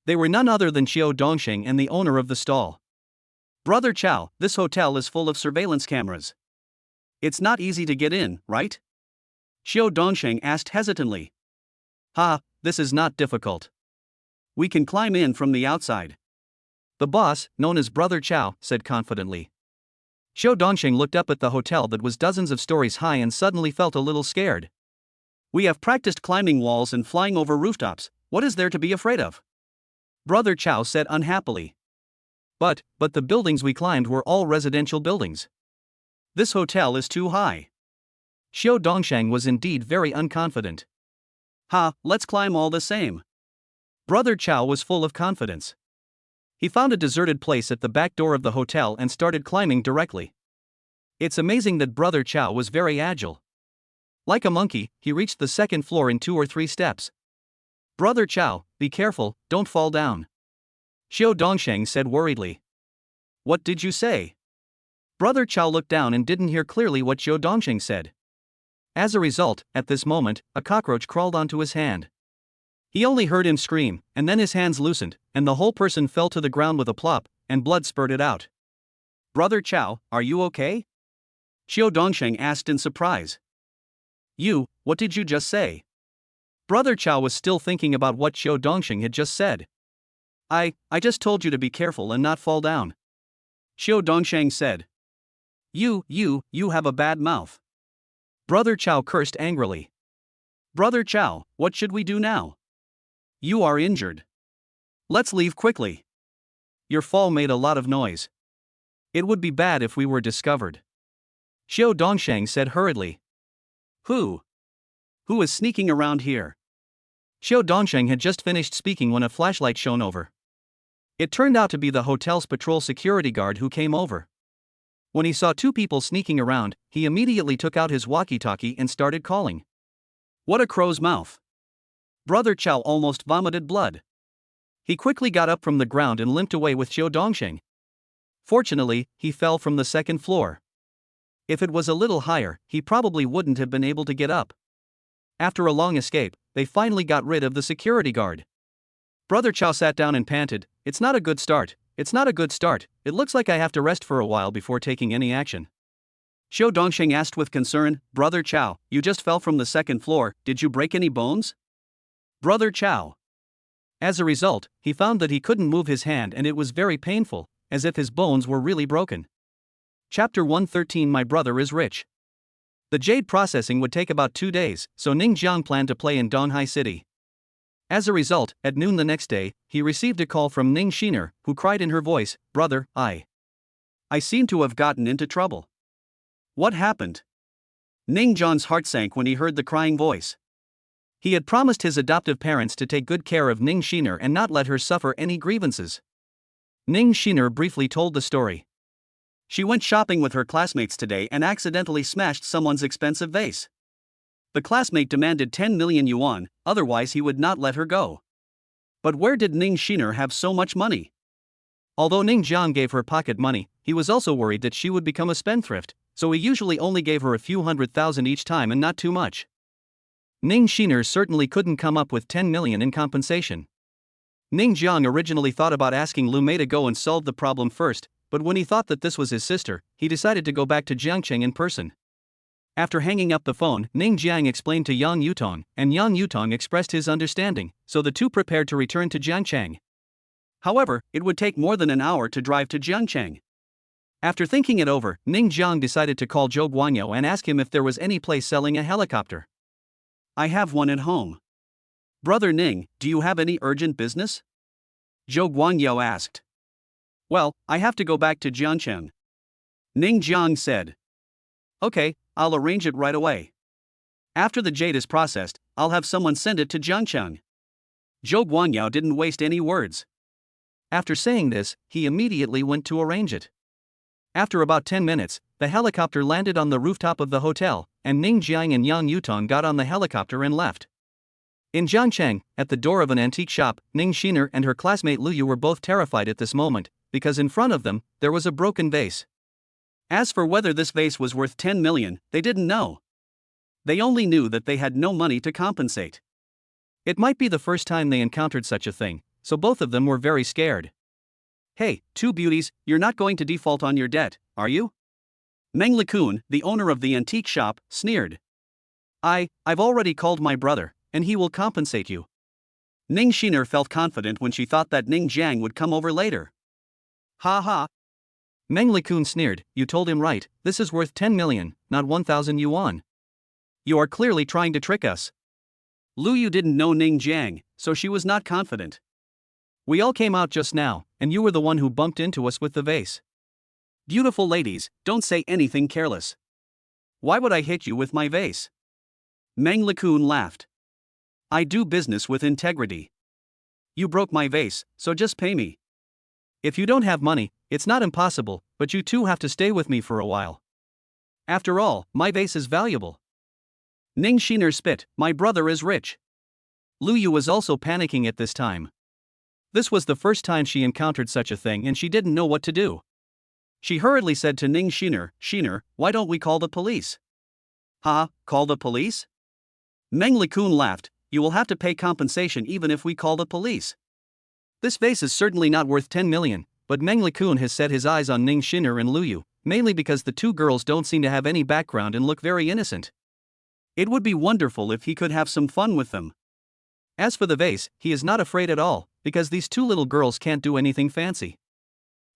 They were none other than Xiao Dongsheng and the owner of the stall. Brother Chow, this hotel is full of surveillance cameras. It's not easy to get in, right? Xiao Dongsheng asked hesitantly. Ha, this is not difficult. We can climb in from the outside. The boss, known as Brother Chow, said confidently. Xiao Dongsheng looked up at the hotel that was dozens of stories high and suddenly felt a little scared. We have practiced climbing walls and flying over rooftops, what is there to be afraid of? Brother Chow said unhappily. But the buildings we climbed were all residential buildings. This hotel is too high. Xiao Dongsheng was indeed very unconfident. Ha, let's climb all the same. Brother Chow was full of confidence. He found a deserted place at the back door of the hotel and started climbing directly. It's amazing that Brother Chow was very agile. Like a monkey, he reached the second floor in 2 or 3 steps. Brother Chow, be careful, don't fall down. Xiao Dongsheng said worriedly. What did you say? Brother Chow looked down and didn't hear clearly what Xiao Dongsheng said. As a result, at this moment, a cockroach crawled onto his hand. He only heard him scream, and then his hands loosened, and the whole person fell to the ground with a plop, and blood spurted out. Brother Chow, are you okay? Xiao Dongsheng asked in surprise. What did you just say? Brother Chow was still thinking about what Xiao Dongsheng had just said. I just told you to be careful and not fall down. Xiao Dongsheng said. You have a bad mouth. Brother Chow cursed angrily. Brother Chow, what should we do now? You are injured. Let's leave quickly. Your fall made a lot of noise. It would be bad if we were discovered. Xiao Dongsheng said hurriedly. Who is sneaking around here? Xiao Dongsheng had just finished speaking when a flashlight shone over. It turned out to be the hotel's patrol security guard who came over. When he saw 2 people sneaking around, he immediately took out his walkie-talkie and started calling. What a crow's mouth! Brother Chow almost vomited blood. He quickly got up from the ground and limped away with Xiao Dongsheng. Fortunately, he fell from the 2nd floor. If it was a little higher, he probably wouldn't have been able to get up. After a long escape, they finally got rid of the security guard. Brother Chow sat down and panted, It's not a good start. It looks like I have to rest for a while before taking any action. Xiao Dongsheng asked with concern, Brother Chow, you just fell from the 2nd floor, did you break any bones? Brother Chow. As a result, he found that he couldn't move his hand and it was very painful, as if his bones were really broken. Chapter 113 My brother is rich. The jade processing would take about 2 days, so Ning Jiang planned to play in Donghai City. As a result, at noon the next day, he received a call from Ning Shiner, who cried in her voice, "Brother, I seem to have gotten into trouble." What happened? Ning Jiang's heart sank when he heard the crying voice. He had promised his adoptive parents to take good care of Ning Shiner and not let her suffer any grievances. Ning Shiner briefly told the story. She went shopping with her classmates today and accidentally smashed someone's expensive vase. The classmate demanded 10 million yuan, otherwise he would not let her go. But where did Ning Shiner have so much money? Although Ning Jiang gave her pocket money, he was also worried that she would become a spendthrift, so he usually only gave her a few 100,000 each time and not too much. Ning Shiner certainly couldn't come up with 10 million in compensation. Ning Jiang originally thought about asking Lu Mei to go and solve the problem first, but when he thought that this was his sister, he decided to go back to Jiangcheng in person. After hanging up the phone, Ning Jiang explained to Yang Yutong, and Yang Yutong expressed his understanding, so the two prepared to return to Jiangcheng. However, it would take more than an hour to drive to Jiangcheng. After thinking it over, Ning Jiang decided to call Zhou Guanyo and ask him if there was any place selling a helicopter. "I have one at home." "Brother Ning, do you have any urgent business?" Zhou Guanyo asked. "Well, I have to go back to Jiangcheng." Ning Jiang said. "Okay, I'll arrange it right away. After the jade is processed, I'll have someone send it to Jiangcheng." Zhou Guanyo didn't waste any words. After saying this, he immediately went to arrange it. After about 10 minutes, the helicopter landed on the rooftop of the hotel, and Ning Jiang and Yang Yutong got on the helicopter and left. In Jiangcheng, at the door of an antique shop, Ning Shiner and her classmate Lu Yu were both terrified at this moment, because in front of them, there was a broken vase. As for whether this vase was worth 10 million, they didn't know. They only knew that they had no money to compensate. It might be the first time they encountered such a thing, so both of them were very scared. "Hey, two beauties, you're not going to default on your debt, are you?" Meng Likun, the owner of the antique shop, sneered. I've already called my brother, and he will compensate you." Ning Shiner felt confident when she thought that Ning Jiang would come over later. "Ha ha." Meng Likun sneered, "You told him right, this is worth 10 million, not 1,000 yuan. You are clearly trying to trick us." Lu Yu didn't know Ning Jiang, so she was not confident. "We all came out just now, and you were the one who bumped into us with the vase. Beautiful ladies, don't say anything careless. Why would I hit you with my vase?" Meng Likun laughed. "I do business with integrity. You broke my vase, so just pay me. If you don't have money, it's not impossible, but you two have to stay with me for a while. After all, my vase is valuable." Ning Shiner spit, "My brother is rich." Lu Yu was also panicking at this time. This was the first time she encountered such a thing and she didn't know what to do. She hurriedly said to Ning Shiner, "Shiner, why don't we call the police?" "Ha, call the police?" Meng Likun laughed, "You will have to pay compensation even if we call the police. This vase is certainly not worth 10 million, but Meng Likun has set his eyes on Ning Shiner and Lu Yu, mainly because the two girls don't seem to have any background and look very innocent. It would be wonderful if he could have some fun with them. As for the vase, he is not afraid at all, because these two little girls can't do anything fancy.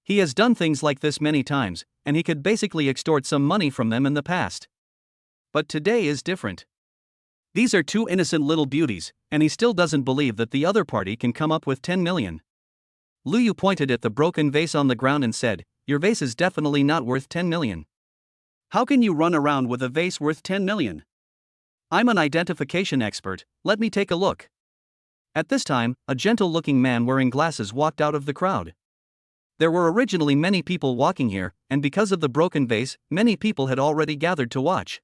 He has done things like this many times, and he could basically extort some money from them in the past. But today is different. These are two innocent little beauties, and he still doesn't believe that the other party can come up with 10 million. Lu Yu pointed at the broken vase on the ground and said, "Your vase is definitely not worth 10 million. How can you run around with a vase worth 10 million? I'm an identification expert, let me take a look." At this time, a gentle-looking man wearing glasses walked out of the crowd. There were originally many people walking here, and because of the broken vase, many people had already gathered to watch.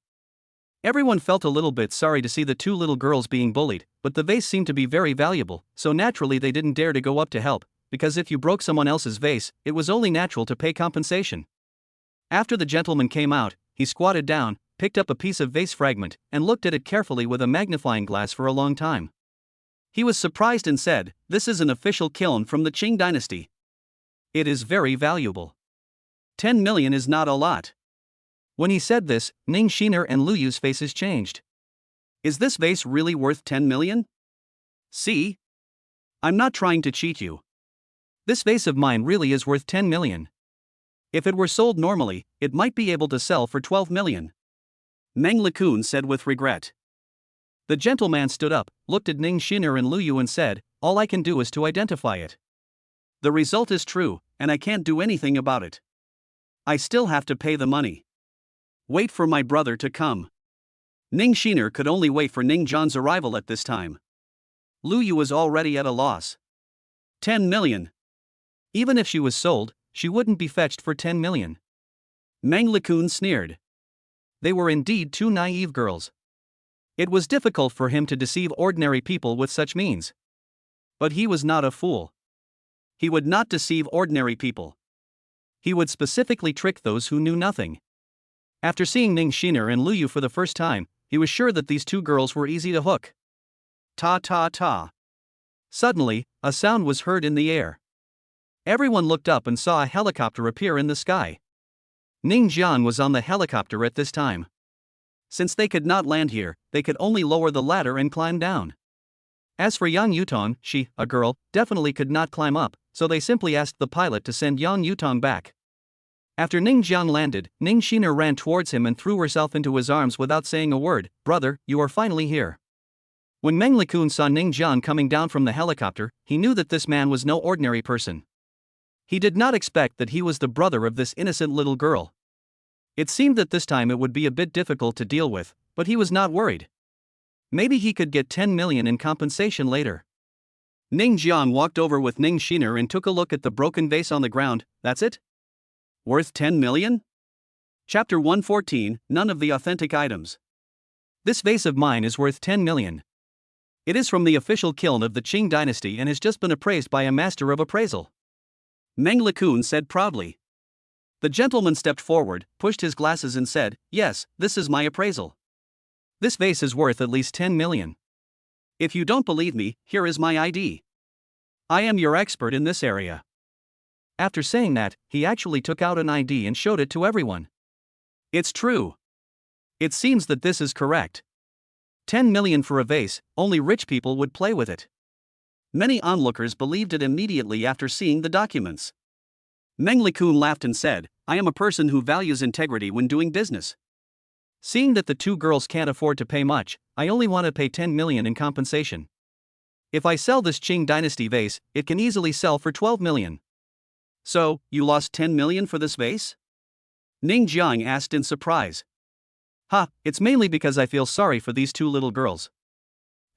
Everyone felt a little bit sorry to see the two little girls being bullied, but the vase seemed to be very valuable, so naturally they didn't dare to go up to help, because if you broke someone else's vase, it was only natural to pay compensation. After the gentleman came out, he squatted down, picked up a piece of vase fragment, and looked at it carefully with a magnifying glass for a long time. He was surprised and said, "This is an official kiln from the Qing dynasty. It is very valuable. 10 million is not a lot." When he said this, Ning Shiner and Lu Yu's faces changed. "Is this vase really worth 10 million? See? I'm not trying to cheat you. This vase of mine really is worth 10 million. If it were sold normally, it might be able to sell for 12 million. Meng Lekun said with regret. The gentleman stood up, looked at Ning Xiner and Lu Yu and said, all I can do is to identify it. The result is true, and I can't do anything about it. I still have to pay the money. Wait for my brother to come. Ning Xiner could only wait for Ning Jian's arrival at this time. Lu Yu was already at a loss. 10 million. Even if she was sold, she wouldn't be fetched for 10 million. Meng Lekun sneered. They were indeed two naive girls. It was difficult for him to deceive ordinary people with such means. But he was not a fool. He would not deceive ordinary people. He would specifically trick those who knew nothing. After seeing Ning Xiner and Lu Yu for the first time, he was sure that these two girls were easy to hook. Ta ta ta. Suddenly, a sound was heard in the air. Everyone looked up and saw a helicopter appear in the sky. Ning Jian was on the helicopter at this time. Since they could not land here, they could only lower the ladder and climb down. As for Yang Yutong, she, a girl, definitely could not climb up, so they simply asked the pilot to send Yang Yutong back. After Ning Jian landed, Ning Xiner ran towards him and threw herself into his arms without saying a word. Brother, you are finally here. When Meng Lekun saw Ning Jian coming down from the helicopter, he knew that this man was no ordinary person. He did not expect that he was the brother of this innocent little girl. It seemed that this time it would be a bit difficult to deal with, but he was not worried. Maybe he could get 10 million in compensation later. Ning Jian walked over with Ning Xiner and took a look at the broken vase on the ground. That's it? Worth 10 million? Chapter 114, None of the authentic items. This vase of mine is worth 10 million. It is from the official kiln of the Qing dynasty and has just been appraised by a master of appraisal. Meng Lekun said proudly. The gentleman stepped forward, pushed his glasses and said, yes, this is my appraisal. This vase is worth at least 10 million. If you don't believe me, here is my ID. I am your expert in this area. After saying that, he actually took out an ID and showed it to everyone. It's true. It seems that this is correct. 10 million for a vase, only rich people would play with it. Many onlookers believed it immediately after seeing the documents. Meng Lekun laughed and said, I am a person who values integrity when doing business. Seeing that the two girls can't afford to pay much, I only want to pay 10 million in compensation. If I sell this Qing dynasty vase, it can easily sell for 12 million. So, you lost 10 million for this vase? Ning Jiang asked in surprise. It's mainly because I feel sorry for these two little girls.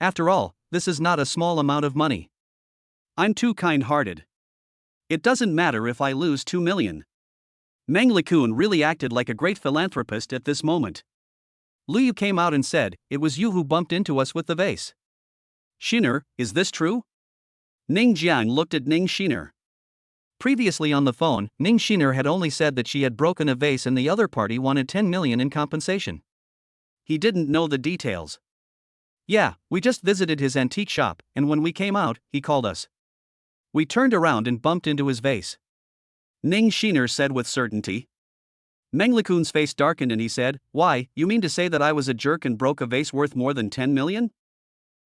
After all, this is not a small amount of money. I'm too kind-hearted. It doesn't matter if I lose 2 million. Meng Lekun really acted like a great philanthropist at this moment. Lu Yu came out and said, it was you who bumped into us with the vase. Xiner, is this true? Ning Jiang looked at Ning Xiner. Previously on the phone, Ning Xiner had only said that she had broken a vase and the other party wanted 10 million in compensation. He didn't know the details. Yeah, we just visited his antique shop, and when we came out, he called us. We turned around and bumped into his vase. Ning Xiner said with certainty. Meng Lekun's face darkened and he said, why, you mean to say that I was a jerk and broke a vase worth more than 10 million?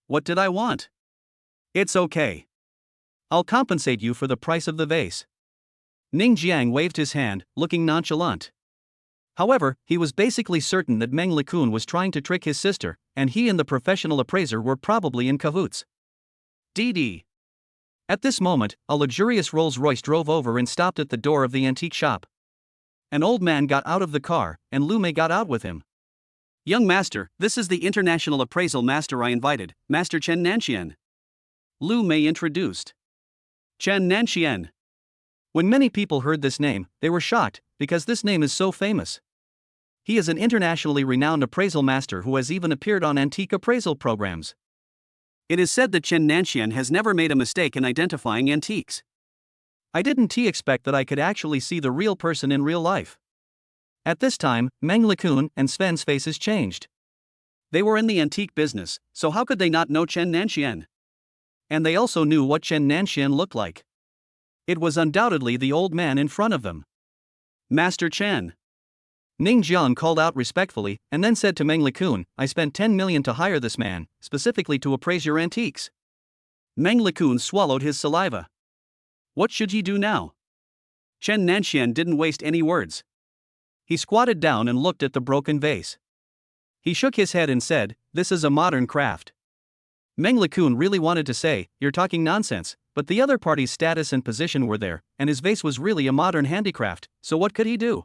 What did I want? It's okay. I'll compensate you for the price of the vase. Ning Jiang waved his hand, looking nonchalant. However, he was basically certain that Meng Lekun was trying to trick his sister, and he and the professional appraiser were probably in cahoots. DD. At this moment, a luxurious Rolls-Royce drove over and stopped at the door of the antique shop. An old man got out of the car, and Lu Mei got out with him. Young master, this is the international appraisal master I invited, Master Chen Nanxian. Lu Mei introduced. Chen Nanxian. When many people heard this name, they were shocked, because this name is so famous. He is an internationally renowned appraisal master who has even appeared on antique appraisal programs. It is said that Chen Nanxian has never made a mistake in identifying antiques. I didn't expect that I could actually see the real person in real life. At this time, Meng Lekun and Sven's faces changed. They were in the antique business, so how could they not know Chen Nanxian? And they also knew what Chen Nanxian looked like. It was undoubtedly the old man in front of them. Master Chen. Ning Jiang called out respectfully, and then said to Meng Lekun, I spent 10 million to hire this man, specifically to appraise your antiques. Meng Lekun swallowed his saliva. What should he do now? Chen Nanxian didn't waste any words. He squatted down and looked at the broken vase. He shook his head and said, "This is a modern craft." Meng Lekun really wanted to say, "You're talking nonsense," but the other party's status and position were there, and his vase was really a modern handicraft, so what could he do?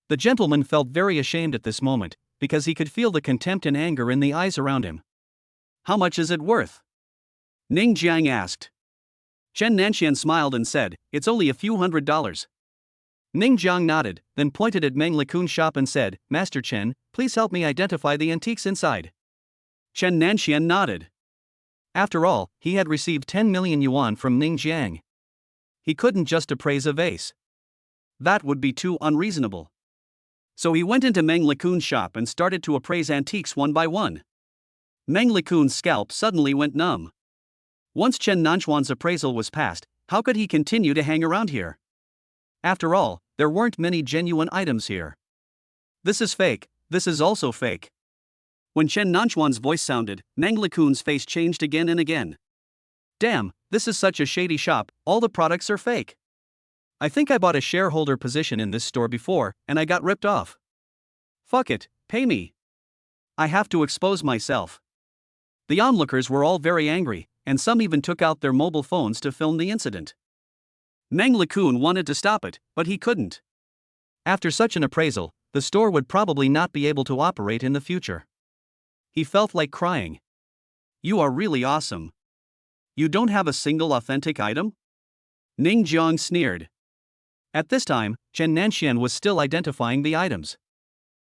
The gentleman felt very ashamed at this moment, because he could feel the contempt and anger in the eyes around him. "How much is it worth?" Ning Jiang asked. Chen Nanxian smiled and said, "It's only a few $100s." Ning Jiang nodded, then pointed at Meng Lekun's shop and said, "Master Chen, please help me identify the antiques inside." Chen Nanxian nodded. After all, he had received 10 million yuan from Ning Jiang. He couldn't just appraise a vase. That would be too unreasonable. So he went into Meng Lekun's shop and started to appraise antiques one by one. Meng Lekun's scalp suddenly went numb. Once Chen Nanxuan's appraisal was passed, how could he continue to hang around here? After all, there weren't many genuine items here. This is fake, this is also fake. When Chen Nanxuan's voice sounded, Meng Lekun's face changed again and again. Damn, this is such a shady shop, all the products are fake. I think I bought a shareholder position in this store before, and I got ripped off. Fuck it, pay me. I have to expose myself. The onlookers were all very angry, and some even took out their mobile phones to film the incident. Meng Lekun wanted to stop it, but he couldn't. After such an appraisal, the store would probably not be able to operate in the future. He felt like crying. "You are really awesome. You don't have a single authentic item?" Ning Jiang sneered. At this time, Chen Nanxian was still identifying the items.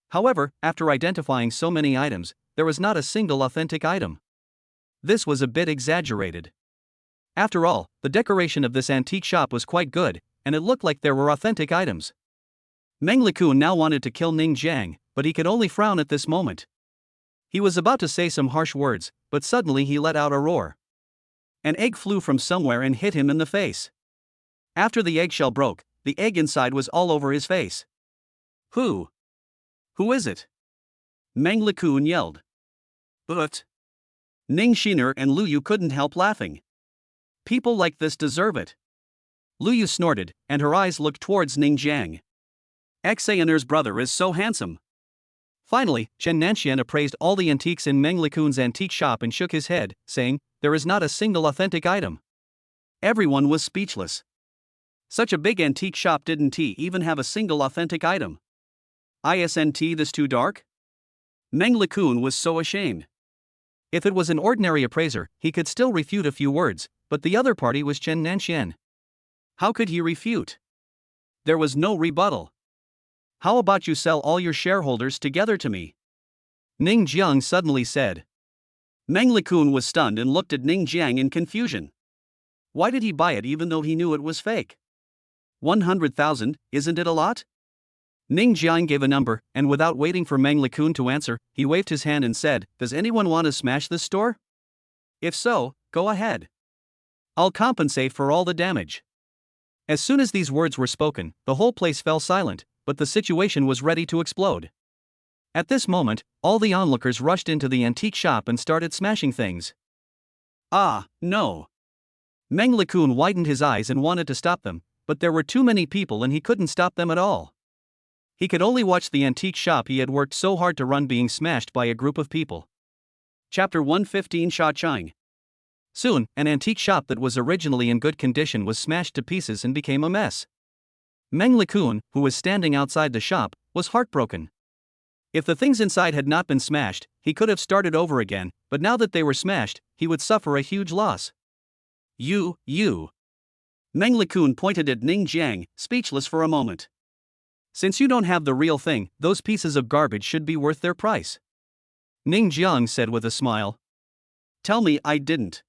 However, after identifying so many items, there was not a single authentic item. This was a bit exaggerated. After all, the decoration of this antique shop was quite good, and it looked like there were authentic items. Meng Lekun now wanted to kill Ning Jiang, but he could only frown at this moment. He was about to say some harsh words, but suddenly he let out a roar. An egg flew from somewhere and hit him in the face. After the eggshell broke, the egg inside was all over his face. Who is it?" Meng Lekun yelled. "But..." Ning Shiner and Lu Yu couldn't help laughing. "People like this deserve it." Lu Yu snorted, and her eyes looked towards Ning Jiang. "Xaner's brother is so handsome." Finally, Chen Nanxian appraised all the antiques in Meng Lekun's antique shop and shook his head, saying, "There is not a single authentic item." Everyone was speechless. Such a big antique shop didn't even have a single authentic item. Isn't this too dark? Meng Lekun was so ashamed. If it was an ordinary appraiser, he could still refute a few words, but the other party was Chen Nanxian. How could he refute? There was no rebuttal. "How about you sell all your shareholders together to me?" Ning Jiang suddenly said. Meng Lekun was stunned and looked at Ning Jiang in confusion. Why did he buy it even though he knew it was fake? 100,000, isn't it a lot? Ning Jiang gave a number, and without waiting for Meng Lekun to answer, he waved his hand and said, "Does anyone want to smash this store? If so, go ahead. I'll compensate for all the damage." As soon as these words were spoken, the whole place fell silent, but the situation was ready to explode. At this moment, all the onlookers rushed into the antique shop and started smashing things. Ah, no. Meng Lekun widened his eyes and wanted to stop them, but there were too many people and he couldn't stop them at all. He could only watch the antique shop he had worked so hard to run being smashed by a group of people. Chapter 115 Sha Chang. Soon, an antique shop that was originally in good condition was smashed to pieces and became a mess. Meng Lekun, who was standing outside the shop, was heartbroken. If the things inside had not been smashed, he could have started over again, but now that they were smashed, he would suffer a huge loss. You. Meng Lekun pointed at Ning Jiang, speechless for a moment. "Since you don't have the real thing, those pieces of garbage should be worth their price." Ning Jiang said with a smile. "Tell me I didn't."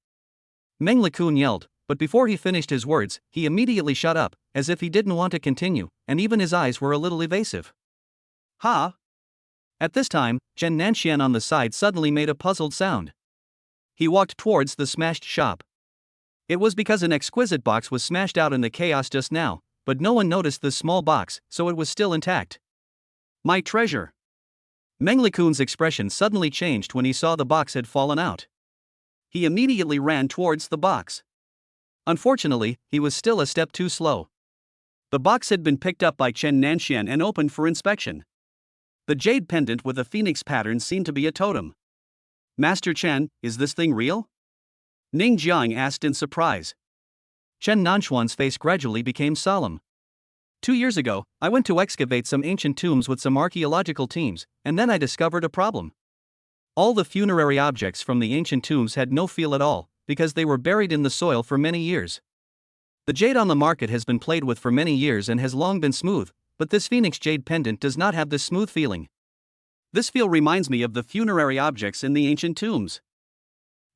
Meng Lekun yelled, but before he finished his words, he immediately shut up, as if he didn't want to continue, and even his eyes were a little evasive. "Ha!" At this time, Chen Nanxian on the side suddenly made a puzzled sound. He walked towards the smashed shop. It was because an exquisite box was smashed out in the chaos just now, but no one noticed the small box, so it was still intact. "My treasure." Meng Lekun's expression suddenly changed when he saw the box had fallen out. He immediately ran towards the box. Unfortunately, he was still a step too slow. The box had been picked up by Chen Nanxian and opened for inspection. The jade pendant with a phoenix pattern seemed to be a totem. Master Chen, is this thing real? Ning Jiang asked in surprise. Chen Nanxuan's face gradually became solemn. 2 years ago, I went to excavate some ancient tombs with some archaeological teams, and then I discovered a problem. All the funerary objects from the ancient tombs had no feel at all, because they were buried in the soil for many years. The jade on the market has been played with for many years and has long been smooth, but this phoenix jade pendant does not have this smooth feeling. This feel reminds me of the funerary objects in the ancient tombs.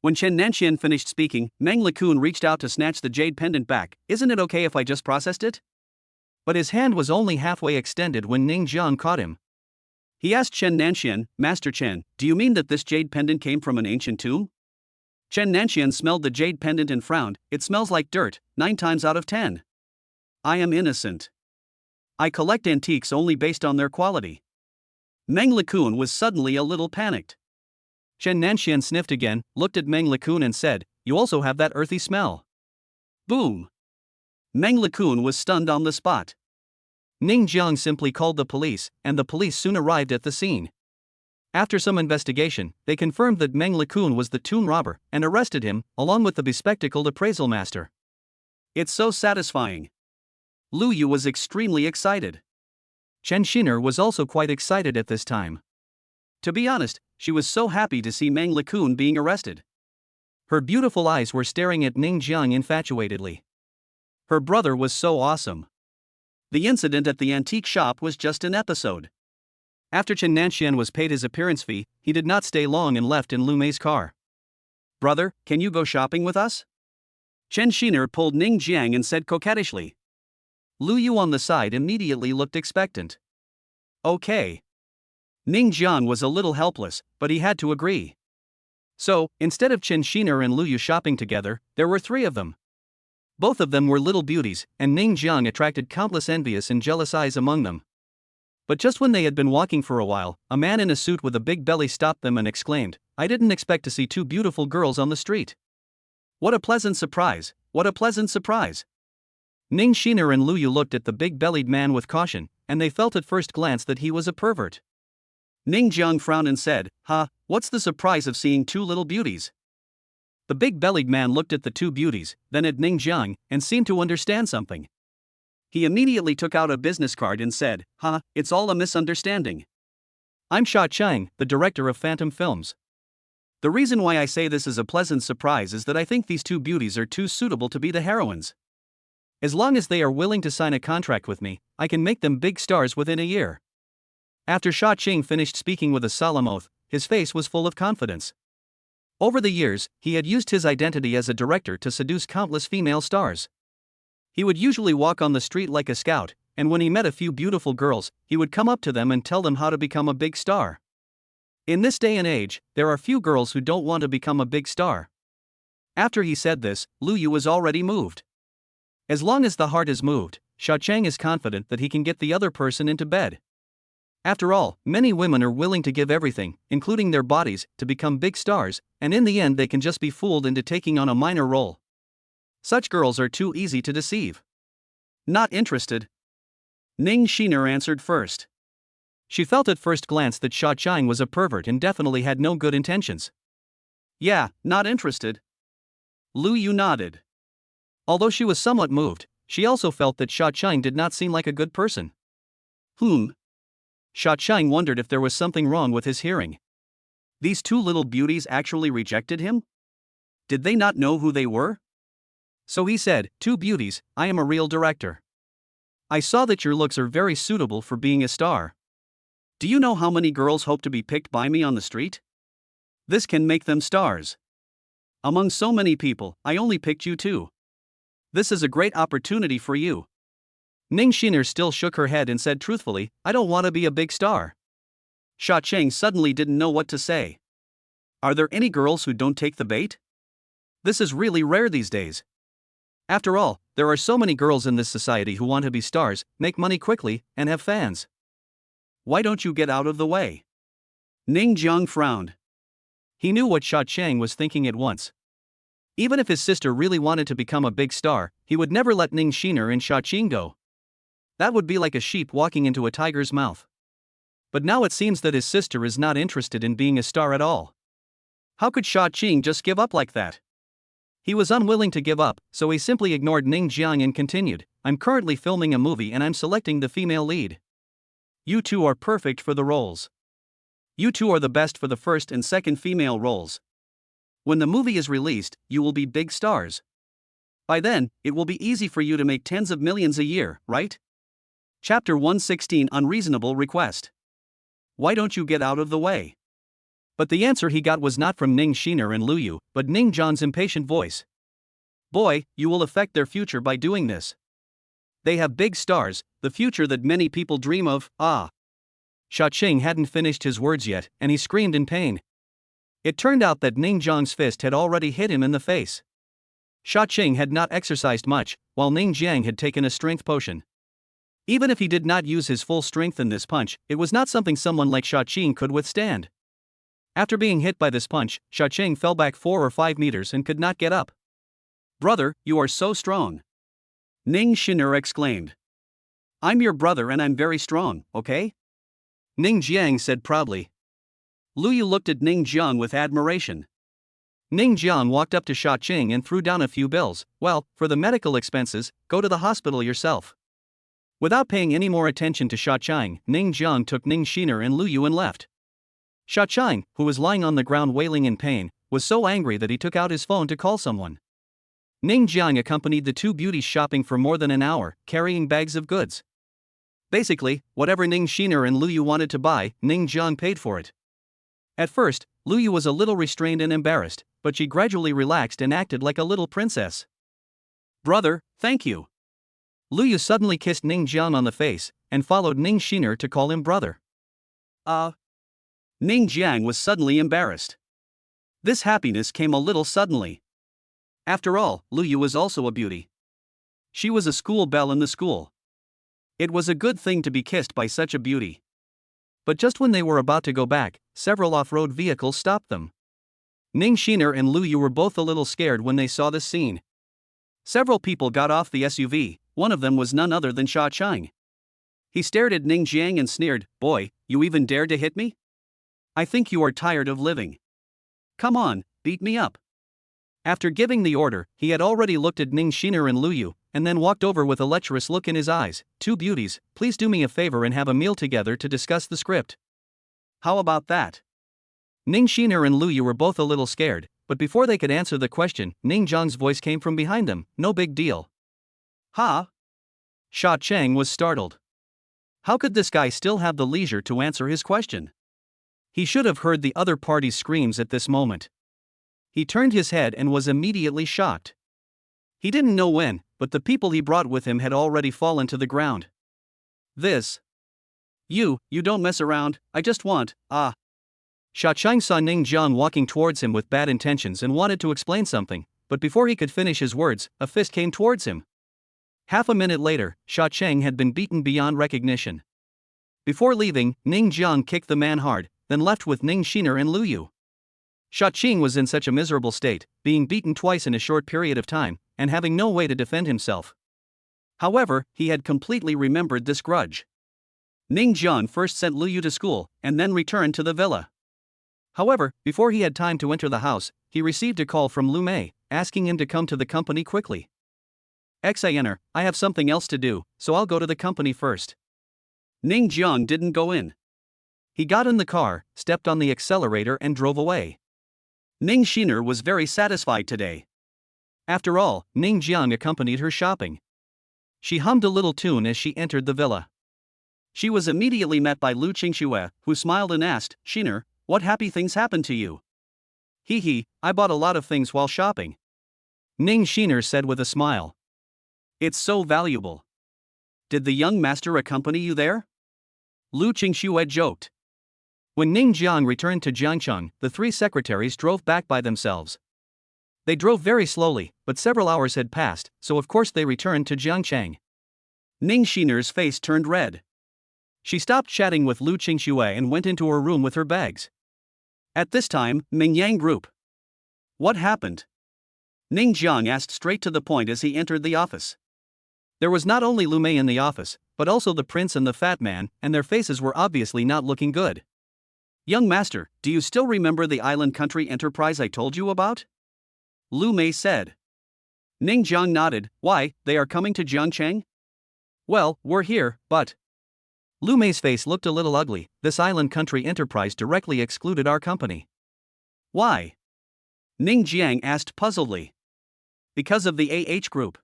When Chen Nanxian finished speaking, Meng Lekun reached out to snatch the jade pendant back. Isn't it okay if I just processed it? But his hand was only halfway extended when Ning Jiang caught him. He asked Chen Nanxian, Master Chen, do you mean that this jade pendant came from an ancient tomb? Chen Nanxian smelled the jade pendant and frowned. It smells like dirt, 9 times out of 10. I am innocent. I collect antiques only based on their quality. Meng Lekun was suddenly a little panicked. Chen Nanxian sniffed again, looked at Meng Lekun and said, you also have that earthy smell. Boom! Meng Lekun was stunned on the spot. Ning Jiang simply called the police, and the police soon arrived at the scene. After some investigation, they confirmed that Meng Lekun was the tomb robber and arrested him, along with the bespectacled appraisal master. It's so satisfying. Lu Yu was extremely excited. Chen Xiner was also quite excited at this time. To be honest, she was so happy to see Meng Lekun being arrested. Her beautiful eyes were staring at Ning Jiang infatuatedly. Her brother was so awesome. The incident at the antique shop was just an episode. After Chen Nanxian was paid his appearance fee, he did not stay long and left in Lu Mei's car. Brother, can you go shopping with us? Chen Xiner pulled Ning Jiang and said coquettishly. Lu Yu on the side immediately looked expectant. Okay. Ning Jiang was a little helpless, but he had to agree. So, instead of Chen Xiner and Lu Yu shopping together, there were 3 of them. Both of them were little beauties, and Ning Jiang attracted countless envious and jealous eyes among them. But just when they had been walking for a while, a man in a suit with a big belly stopped them and exclaimed, I didn't expect to see 2 beautiful girls on the street. What a pleasant surprise, what a pleasant surprise. Ning Xiner and Lu Yu looked at the big-bellied man with caution, and they felt at first glance that he was a pervert. Ning Jiang frowned and said, what's the surprise of seeing 2 little beauties? The big-bellied man looked at the 2 beauties, then at Ning Jiang, and seemed to understand something. He immediately took out a business card and said, it's all a misunderstanding. I'm Sha Chang, the director of Phantom Films. The reason why I say this is a pleasant surprise is that I think these 2 beauties are too suitable to be the heroines. As long as they are willing to sign a contract with me, I can make them big stars within a year. After Sha Qing finished speaking with a solemn oath, his face was full of confidence. Over the years, he had used his identity as a director to seduce countless female stars. He would usually walk on the street like a scout, and when he met a few beautiful girls, he would come up to them and tell them how to become a big star. In this day and age, there are few girls who don't want to become a big star. After he said this, Lu Yu was already moved. As long as the heart is moved, Sha Chang is confident that he can get the other person into bed. After all, many women are willing to give everything, including their bodies, to become big stars, and in the end they can just be fooled into taking on a minor role. Such girls are too easy to deceive. Not interested. Ning Xiner answered first. She felt at first glance that Sha Chang was a pervert and definitely had no good intentions. Yeah, not interested. Lu Yu nodded. Although she was somewhat moved, she also felt that Sha Chang did not seem like a good person. Sha Chang wondered if there was something wrong with his hearing. These 2 little beauties actually rejected him? Did they not know who they were? So he said, 2 beauties, I am a real director. I saw that your looks are very suitable for being a star. Do you know how many girls hope to be picked by me on the street? This can make them stars. Among so many people, I only picked you 2. This is a great opportunity for you. Ning Xiner still shook her head and said truthfully, I don't want to be a big star. Sha Cheng suddenly didn't know what to say. Are there any girls who don't take the bait? This is really rare these days. After all, there are so many girls in this society who want to be stars, make money quickly, and have fans. Why don't you get out of the way? Ning Jiang frowned. He knew what Sha Cheng was thinking at once. Even if his sister really wanted to become a big star, he would never let Ning Xiner and Sha Qing go. That would be like a sheep walking into a tiger's mouth. But now it seems that his sister is not interested in being a star at all. How could Sha Qing just give up like that? He was unwilling to give up, so he simply ignored Ning Jiang and continued, I'm currently filming a movie and I'm selecting the female lead. You two are perfect for the roles. You two are the best for the first and second female roles. When the movie is released, you will be big stars. By then, it will be easy for you to make tens of millions a year, right? Chapter 116 Unreasonable Request. Why don't you get out of the way? But the answer he got was not from Ning Shiner and Lu Yu, but Ning Zhang's impatient voice. Boy, you will affect their future by doing this. They have big stars, the future that many people dream of, ah. Sha Qing hadn't finished his words yet, and he screamed in pain. It turned out that Ning Zhang's fist had already hit him in the face. Sha Qing had not exercised much, while Ning Jiang had taken a strength potion. Even if he did not use his full strength in this punch, it was not something someone like Sha Qing could withstand. After being hit by this punch, Sha Qing fell back 4 or 5 meters and could not get up. Brother, you are so strong. Ning Shiner exclaimed. I'm your brother and I'm very strong, okay? Ning Jiang said proudly. Lu Yu looked at Ning Jiang with admiration. Ning Jiang walked up to Sha Qing and threw down a few bills. Well, for the medical expenses, go to the hospital yourself. Without paying any more attention to Sha Qing, Ning Jiang took Ning Shiner and Lu Yu and left. Sha Qing, who was lying on the ground wailing in pain, was so angry that he took out his phone to call someone. Ning Jiang accompanied the two beauties shopping for more than an hour, carrying bags of goods. Basically, whatever Ning Shiner and Lu Yu wanted to buy, Ning Jiang paid for it. At first, Lu Yu was a little restrained and embarrassed, but she gradually relaxed and acted like a little princess. Brother, thank you. Lu Yu suddenly kissed Ning Jiang on the face, and followed Ning Shiner to call him brother. Ning Jiang was suddenly embarrassed. This happiness came a little suddenly. After all, Lu Yu was also a beauty. She was a school belle in the school. It was a good thing to be kissed by such a beauty. But just when they were about to go back, several off-road vehicles stopped them. Ning Shiner and Lu Yu were both a little scared when they saw this scene. Several people got off the SUV, one of them was none other than Sha Qing. He stared at Ning Jiang and sneered, Boy, you even dared to hit me? I think you are tired of living. Come on, beat me up. After giving the order, he had already looked at Ning Shiner and Lu Yu, and then walked over with a lecherous look in his eyes. Two beauties, please do me a favor and have a meal together to discuss the script. How about that? Ning Shiner and Lu Yu were both a little scared, but before they could answer the question, Ning Zhang's voice came from behind them, no big deal. Huh? Sha Qing was startled. How could this guy still have the leisure to answer his question? He should have heard the other party's screams at this moment. He turned his head and was immediately shocked. He didn't know when, but the people he brought with him had already fallen to the ground. This. You don't mess around, I just want, Sha Qing saw Ning Jiang walking towards him with bad intentions and wanted to explain something, but before he could finish his words, a fist came towards him. Half a minute later, Sha Qing had been beaten beyond recognition. Before leaving, Ning Jiang kicked the man hard, then left with Ning Shiner and Lu Yu. Sha Qing was in such a miserable state, being beaten twice in a short period of time, and having no way to defend himself. However, he had completely remembered this grudge. Ning Jiang first sent Lu Yu to school, and then returned to the villa. However, before he had time to enter the house, he received a call from Lu Mei, asking him to come to the company quickly. Xiner, I have something else to do, so I'll go to the company first. Ning Jiang didn't go in. He got in the car, stepped on the accelerator and drove away. Ning Shiner was very satisfied today. After all, Ning Jiang accompanied her shopping. She hummed a little tune as she entered the villa. She was immediately met by Lu Qingxue, who smiled and asked, Shiner, what happy things happened to you? Hee, I bought a lot of things while shopping. Ning Shiner said with a smile. It's so valuable. Did the young master accompany you there? Lu Qingxue joked. When Ning Jiang returned to Jiangcheng, the three secretaries drove back by themselves. They drove very slowly, but several hours had passed, so of course they returned to Jiangcheng. Ning Shiner's face turned red. She stopped chatting with Lu Qingxue and went into her room with her bags. At this time, Mingyang Group. What happened? Ning Jiang asked straight to the point as he entered the office. There was not only Lu Mei in the office, but also the prince and the fat man, and their faces were obviously not looking good. "Young master, do you still remember the island country enterprise I told you about?" Lu Mei said. Ning Jiang nodded. "Why, they are coming to Jiangcheng?" "Well, we're here, but..." Lu Mei's face looked a little ugly. "This island country enterprise directly excluded our company." "Why?" Ning Jiang asked puzzledly. "Because of the AH Group."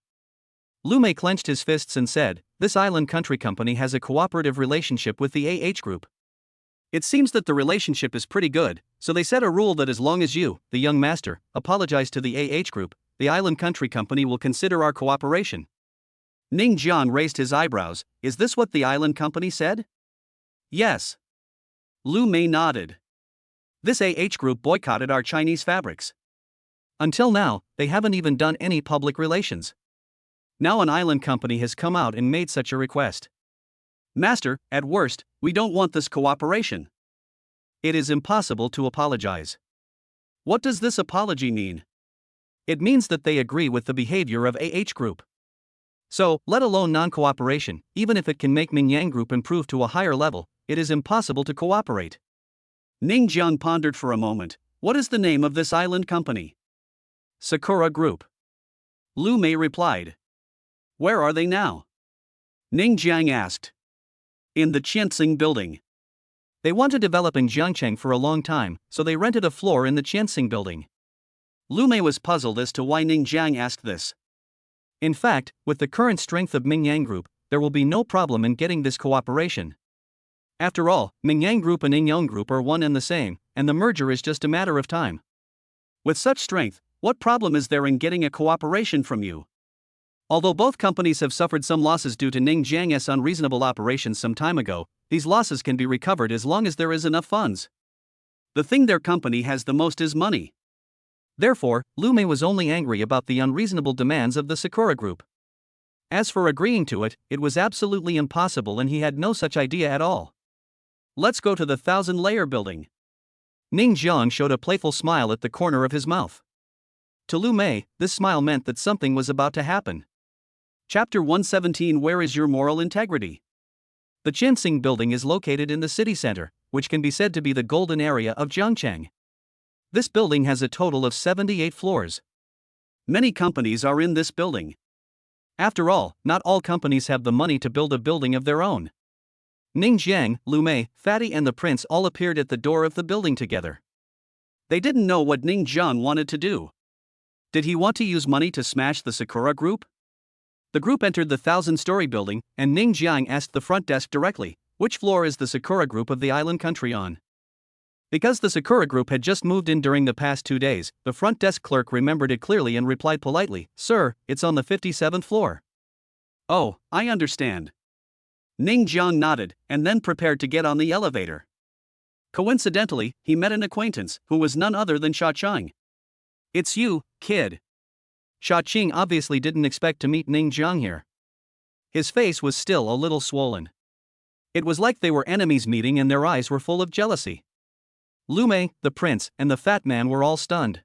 Lu Mei clenched his fists and said, "This island country company has a cooperative relationship with the AH Group. It seems that the relationship is pretty good, so they set a rule that as long as you, the young master, apologize to the AH Group, the island country company will consider our cooperation." Ning Jiang raised his eyebrows. "Is this what the island company said?" "Yes." Lu Mei nodded. "This AH Group boycotted our Chinese fabrics. Until now, they haven't even done any public relations. Now an island company has come out and made such a request. Master, at worst, we don't want this cooperation. It is impossible to apologize." "What does this apology mean?" "It means that they agree with the behavior of AH Group. So, let alone non-cooperation, even if it can make Mingyang Group improve to a higher level, it is impossible to cooperate." Ning Jiang pondered for a moment. "What is the name of this island company?" "Sakura Group." Lu Mei replied. "Where are they now?" Ning Jiang asked. "In the Qianxing building. They want to develop in Jiangcheng for a long time, so they rented a floor in the Qianxing building." Lu Mei was puzzled as to why Ning Jiang asked this. In fact, with the current strength of Mingyang Group, there will be no problem in getting this cooperation. After all, Mingyang Group and Yingyang Group are one and the same, and the merger is just a matter of time. With such strength, what problem is there in getting a cooperation from you? Although both companies have suffered some losses due to Ning Jiang's unreasonable operations some time ago, these losses can be recovered as long as there is enough funds. The thing their company has the most is money. Therefore, Lu Mei was only angry about the unreasonable demands of the Sakura Group. As for agreeing to it, it was absolutely impossible and he had no such idea at all. "Let's go to the 1,000-layer building." Ning Jiang showed a playful smile at the corner of his mouth. To Lu Mei, this smile meant that something was about to happen. Chapter 117 Where is your moral integrity? The Qianxing building is located in the city center, which can be said to be the golden area of Jiangcheng. This building has a total of 78 floors. Many companies are in this building. After all, not all companies have the money to build a building of their own. Ning Jiang, Lu Mei, Fatty and the prince all appeared at the door of the building together. They didn't know what Ning Jiang wanted to do. Did he want to use money to smash the Sakura Group? The group entered the 1,000-story building, and Ning Jiang asked the front desk directly, "Which floor is the Sakura Group of the island country on?" Because the Sakura Group had just moved in during the past 2 days, the front desk clerk remembered it clearly and replied politely, "Sir, it's on the 57th floor." "Oh, I understand." Ning Jiang nodded, and then prepared to get on the elevator. Coincidentally, he met an acquaintance, who was none other than Sha Cheng. "It's you, kid." Sha Cheng obviously didn't expect to meet Ning Jiang here. His face was still a little swollen. It was like they were enemies meeting and their eyes were full of jealousy. Lu Mei, the prince, and the fat man were all stunned.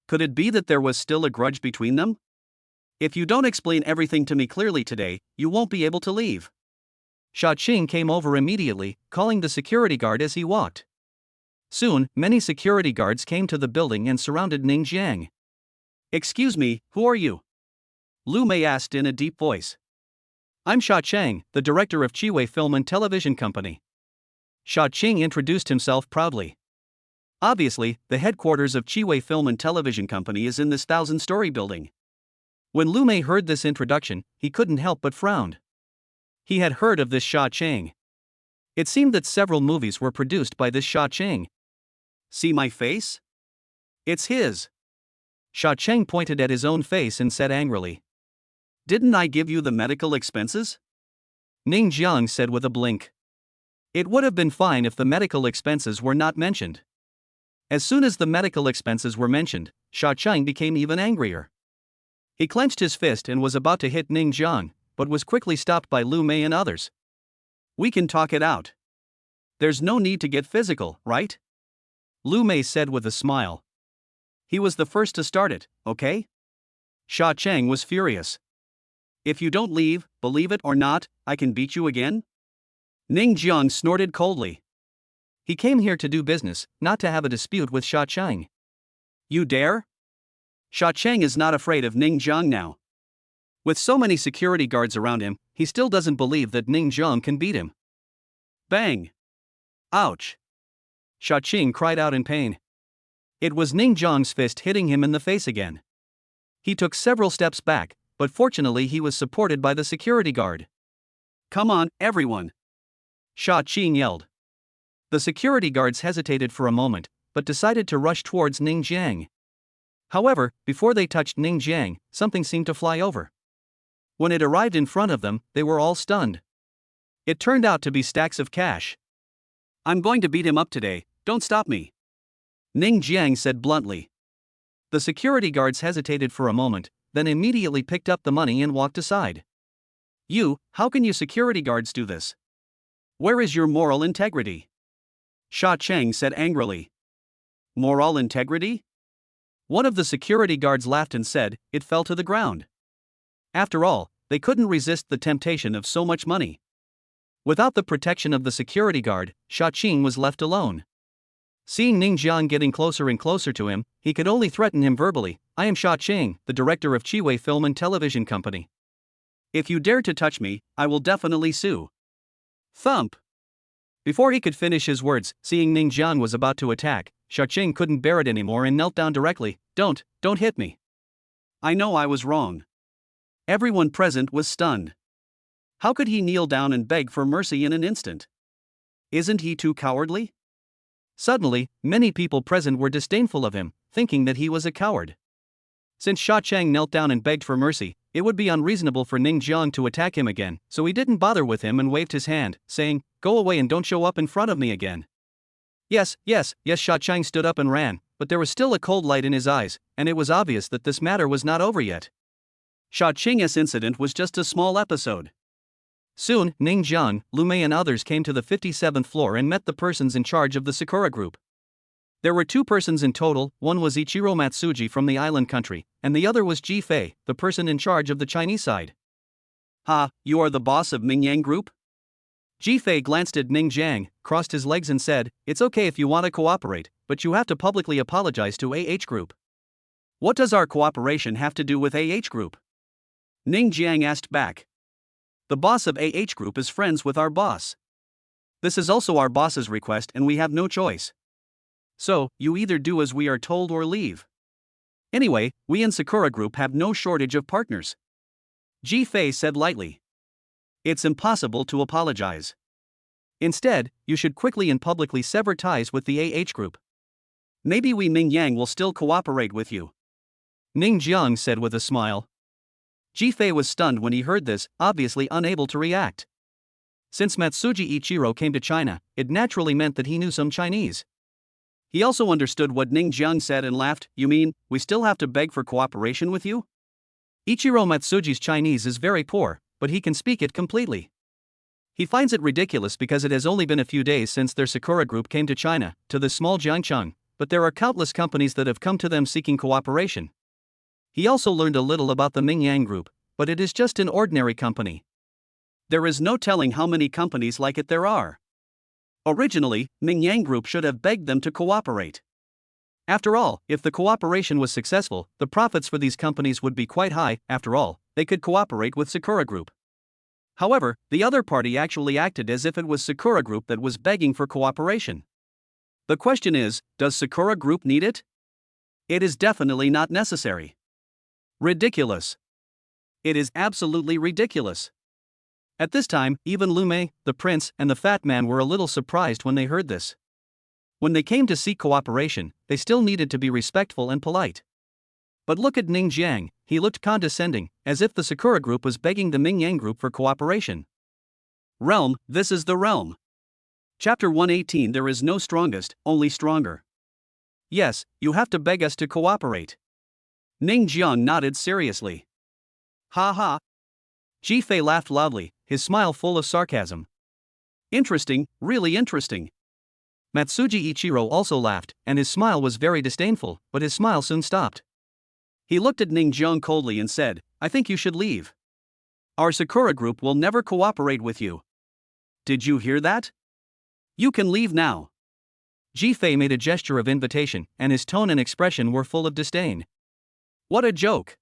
Could it be that there was still a grudge between them? "If you don't explain everything to me clearly today, you won't be able to leave." Sha Cheng came over immediately, calling the security guard as he walked. Soon, many security guards came to the building and surrounded Ning Jiang. "Excuse me, who are you?" Lu Mei asked in a deep voice. "I'm Sha Cheng, the director of Chiwei Film and Television Company." Sha Cheng introduced himself proudly. Obviously, the headquarters of Chiwei Film and Television Company is in this 1,000-story building. When Lu Mei heard this introduction, he couldn't help but frown. He had heard of this Sha Cheng. It seemed that several movies were produced by this Sha Cheng. "See my face? It's his." Sha Cheng pointed at his own face and said angrily. "Didn't I give you the medical expenses?" Ning Jiang said with a blink. It would have been fine if the medical expenses were not mentioned. As soon as the medical expenses were mentioned, Sha Cheng became even angrier. He clenched his fist and was about to hit Ning Jiang, but was quickly stopped by Lu Mei and others. "We can talk it out. There's no need to get physical, right?" Lu Mei said with a smile. He was the first to start it, okay? Sha Cheng was furious. If you don't leave, believe it or not, I can beat you again? Ning Jiang snorted coldly. He came here to do business, not to have a dispute with Sha Chang. You dare? Sha Chang is not afraid of Ning Jiang now. With so many security guards around him, he still doesn't believe that Ning Jiang can beat him. Bang! Ouch! Sha Chang cried out in pain. It was Ning Jiang's fist hitting him in the face again. He took several steps back, but fortunately he was supported by the security guard. Come on, everyone! Sha Chang yelled. The security guards hesitated for a moment, but decided to rush towards Ning Jiang. However, before they touched Ning Jiang, something seemed to fly over. When it arrived in front of them, they were all stunned. It turned out to be stacks of cash. I'm going to beat him up today, don't stop me, Ning Jiang said bluntly. The security guards hesitated for a moment, then immediately picked up the money and walked aside. How can you security guards do this? Where is your moral integrity? Sha Chang said angrily. Moral integrity? One of the security guards laughed and said, it fell to the ground. After all, they couldn't resist the temptation of so much money. Without the protection of the security guard, Sha Chang was left alone. Seeing Ning Jiang getting closer and closer to him, he could only threaten him verbally. I am Sha Chang, the director of Chiwei Film and Television Company. If you dare to touch me, I will definitely sue. Thump! Before he could finish his words, seeing Ning Jiang was about to attack, Sha Chang couldn't bear it anymore and knelt down directly. Don't hit me. I know I was wrong. Everyone present was stunned. How could he kneel down and beg for mercy in an instant? Isn't he too cowardly? Suddenly, many people present were disdainful of him, thinking that he was a coward. Since Sha Chang knelt down and begged for mercy, it would be unreasonable for Ning Jiang to attack him again, so he didn't bother with him and waved his hand, saying, Go away and don't show up in front of me again. Yes, Sha Chang stood up and ran, but there was still a cold light in his eyes, and it was obvious that this matter was not over yet. Sha Chang's incident was just a small episode. Soon, Ning Jiang, Lu Mei and others came to the 57th floor and met the persons in charge of the Sakura group. There were 2 persons in total, one was Ichiro Matsuji from the island country, and the other was Ji Fei, the person in charge of the Chinese side. Ha, you are the boss of Mingyang Group? Ji Fei glanced at Ning Jiang, crossed his legs and said, It's okay if you want to cooperate, but you have to publicly apologize to Group. What does our cooperation have to do with Group? Ning Jiang asked back. The boss of Group is friends with our boss. This is also our boss's request and we have no choice. So, you either do as we are told or leave. Anyway, we in Sakura Group have no shortage of partners. Ji Fei said lightly. It's impossible to apologize. Instead, you should quickly and publicly sever ties with the Group. Maybe we Mingyang will still cooperate with you, Ning Jiang said with a smile. Ji Fei was stunned when he heard this, obviously unable to react. Since Matsuji Ichiro came to China, it naturally meant that he knew some Chinese. He also understood what Ning Jiang said and laughed. You mean, we still have to beg for cooperation with you? Ichiro Matsuji's Chinese is very poor, but he can speak it completely. He finds it ridiculous because it has only been a few days since their Sakura group came to China, to the small Jiangcheng, but there are countless companies that have come to them seeking cooperation. He also learned a little about the Mingyang Group, but it is just an ordinary company. There is no telling how many companies like it there are. Originally, Mingyang Group should have begged them to cooperate. After all, if the cooperation was successful, the profits for these companies would be quite high. After all, they could cooperate with Sakura Group. However, the other party actually acted as if it was Sakura Group that was begging for cooperation. The question is, does Sakura Group need it? It is definitely not necessary. Ridiculous. It is absolutely ridiculous. At this time, even Lu Mei, the prince, and the fat man were a little surprised when they heard this. When they came to seek cooperation, they still needed to be respectful and polite. But look at Ning Jiang, he looked condescending, as if the Sakura Group was begging the Mingyang Group for cooperation. Realm, this is the realm. Chapter 118. There is no strongest, only stronger. Yes, you have to beg us to cooperate. Ning Jiang nodded seriously. Ha ha. Ji Fei laughed loudly, his smile full of sarcasm. Interesting, really interesting. Matsuji Ichiro also laughed, and his smile was very disdainful, but his smile soon stopped. He looked at Ning Jiang coldly and said, I think you should leave. Our Sakura group will never cooperate with you. Did you hear that? You can leave now. Ji-Fei made a gesture of invitation, and his tone and expression were full of disdain. What a joke!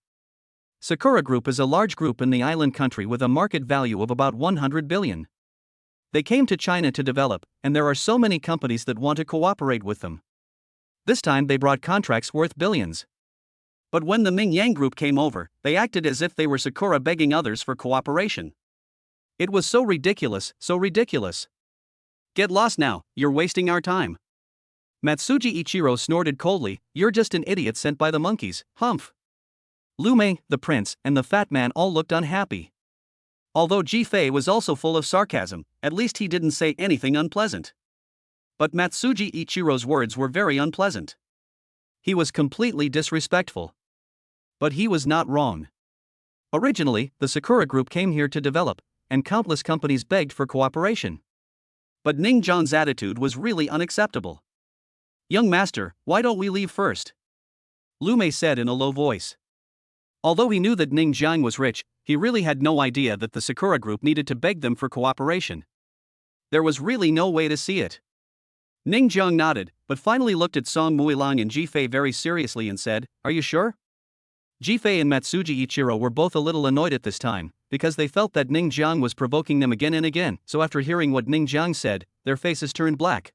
Sakura Group is a large group in the island country with a market value of about 100 billion. They came to China to develop, and there are so many companies that want to cooperate with them. This time they brought contracts worth billions. But when the Ming-Yang Group came over, they acted as if they were Sakura begging others for cooperation. It was so ridiculous, so ridiculous. Get lost now, you're wasting our time. Matsuji Ichiro snorted coldly, you're just an idiot sent by the monkeys, humph. Lu Mei, the prince, and the fat man all looked unhappy. Although Ji-Fei was also full of sarcasm, at least he didn't say anything unpleasant. But Matsuji Ichiro's words were very unpleasant. He was completely disrespectful. But he was not wrong. Originally, the Sakura Group came here to develop, and countless companies begged for cooperation. But Ning Jiang's attitude was really unacceptable. Young master, why don't we leave first? Lu Mei said in a low voice. Although he knew that Ning Jiang was rich, he really had no idea that the Sakura Group needed to beg them for cooperation. There was really no way to see it. Ning Jiang nodded, but finally looked at Song Muilang and Ji-Fei very seriously and said, Are you sure? Ji-Fei and Matsuji Ichiro were both a little annoyed at this time, because they felt that Ning Jiang was provoking them again and again, so after hearing what Ning Jiang said, their faces turned black.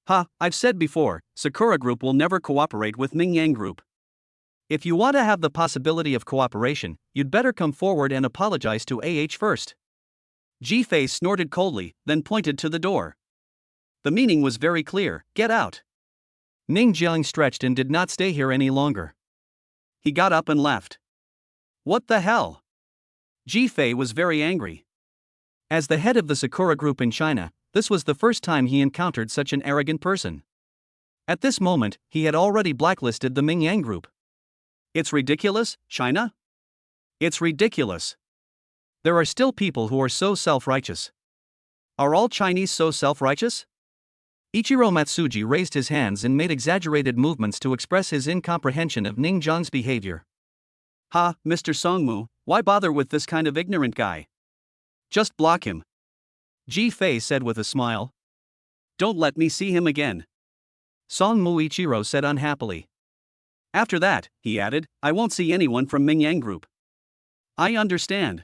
I've said before, Sakura Group will never cooperate with Ming-Yang Group. If you want to have the possibility of cooperation, you'd better come forward and apologize to first. Ji-Fei snorted coldly, then pointed to the door. The meaning was very clear, get out. Ning Jiang stretched and did not stay here any longer. He got up and left. What the hell? Ji-Fei was very angry. As the head of the Sakura Group in China, this was the first time he encountered such an arrogant person. At this moment, he had already blacklisted the Ming-Yang Group. It's ridiculous, China? It's ridiculous. There are still people who are so self-righteous. Are all Chinese so self-righteous? Ichiro Matsuji raised his hands and made exaggerated movements to express his incomprehension of Ning Jiang's behavior. Mr. Songmu, why bother with this kind of ignorant guy? Just block him. Ji-Fei said with a smile. Don't let me see him again. Songmu Ichiro said unhappily. After that, he added, I won't see anyone from Ming-Yang Group. I understand.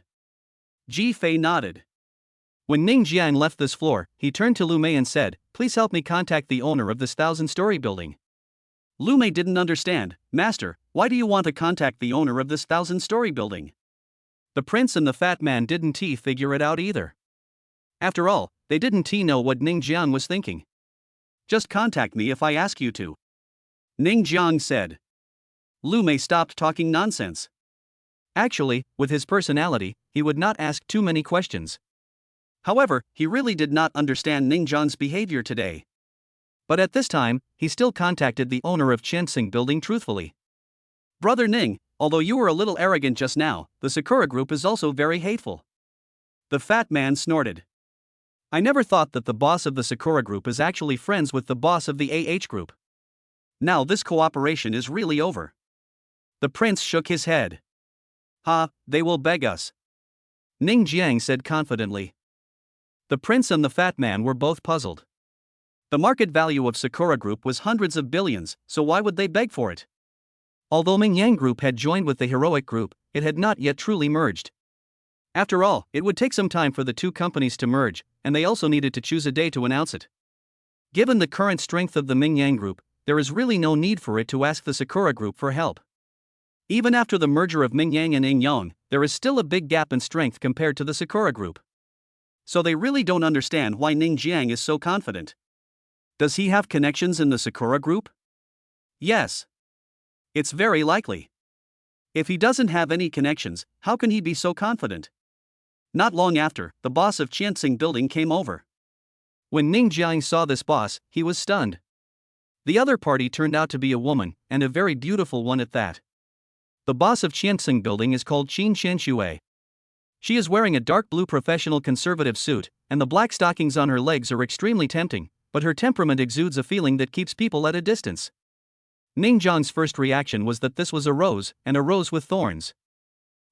Ji-Fei nodded. When Ning Jiang left this floor, he turned to Lu Mei and said, Please help me contact the owner of this 1,000-story building. Lu Mei didn't understand, Master, why do you want to contact the owner of this 1,000-story building? The prince and the fat man didn't figure it out either. After all, they didn't know what Ning Jiang was thinking. Just contact me if I ask you to. Ning Jiang said. Lu Mei stopped talking nonsense. Actually, with his personality, he would not ask too many questions. However, he really did not understand Ning Jiang's behavior today. But at this time, he still contacted the owner of Qianxing Building truthfully. Brother Ning, although you were a little arrogant just now, the Sakura Group is also very hateful. The fat man snorted. I never thought that the boss of the Sakura Group is actually friends with the boss of the Group. Now this cooperation is really over. The prince shook his head. They will beg us. Ning Jiang said confidently. The prince and the fat man were both puzzled. The market value of Sakura Group was hundreds of billions, so why would they beg for it? Although Ming-Yang Group had joined with the Heroic Group, it had not yet truly merged. After all, it would take some time for the two companies to merge, and they also needed to choose a day to announce it. Given the current strength of the Ming-Yang Group, there is really no need for it to ask the Sakura Group for help. Even after the merger of Ming-Yang and Ing-Yang, there is still a big gap in strength compared to the Sakura Group. So they really don't understand why Ning Jiang is so confident. Does he have connections in the Sakura Group? Yes. It's very likely. If he doesn't have any connections, how can he be so confident? Not long after, the boss of Qianxing Building came over. When Ning Jiang saw this boss, he was stunned. The other party turned out to be a woman, and a very beautiful one at that. The boss of Qianxing Building is called Qin Qianshui. She is wearing a dark blue professional conservative suit, and the black stockings on her legs are extremely tempting, but her temperament exudes a feeling that keeps people at a distance. Ning Jiang's first reaction was that this was a rose, and a rose with thorns.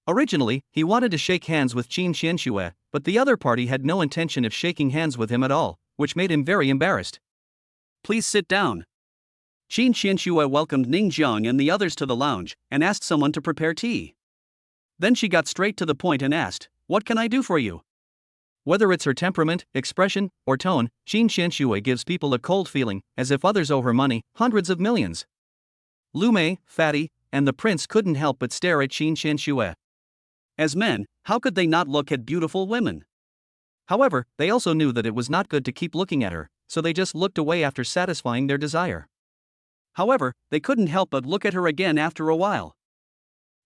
Originally, he wanted to shake hands with Qin Xianxue, but the other party had no intention of shaking hands with him at all, which made him very embarrassed. Please sit down. Qin Xianxue welcomed Ning Jiang and the others to the lounge and asked someone to prepare tea. Then she got straight to the point and asked, "What can I do for you?" Whether it's her temperament, expression, or tone, Qin Xianxue gives people a cold feeling, as if others owe her money, hundreds of millions. Lu Mei, Fatty, and the prince couldn't help but stare at Qin Xianxue. As men, how could they not look at beautiful women? However, they also knew that it was not good to keep looking at her, so they just looked away after satisfying their desire. However, they couldn't help but look at her again after a while.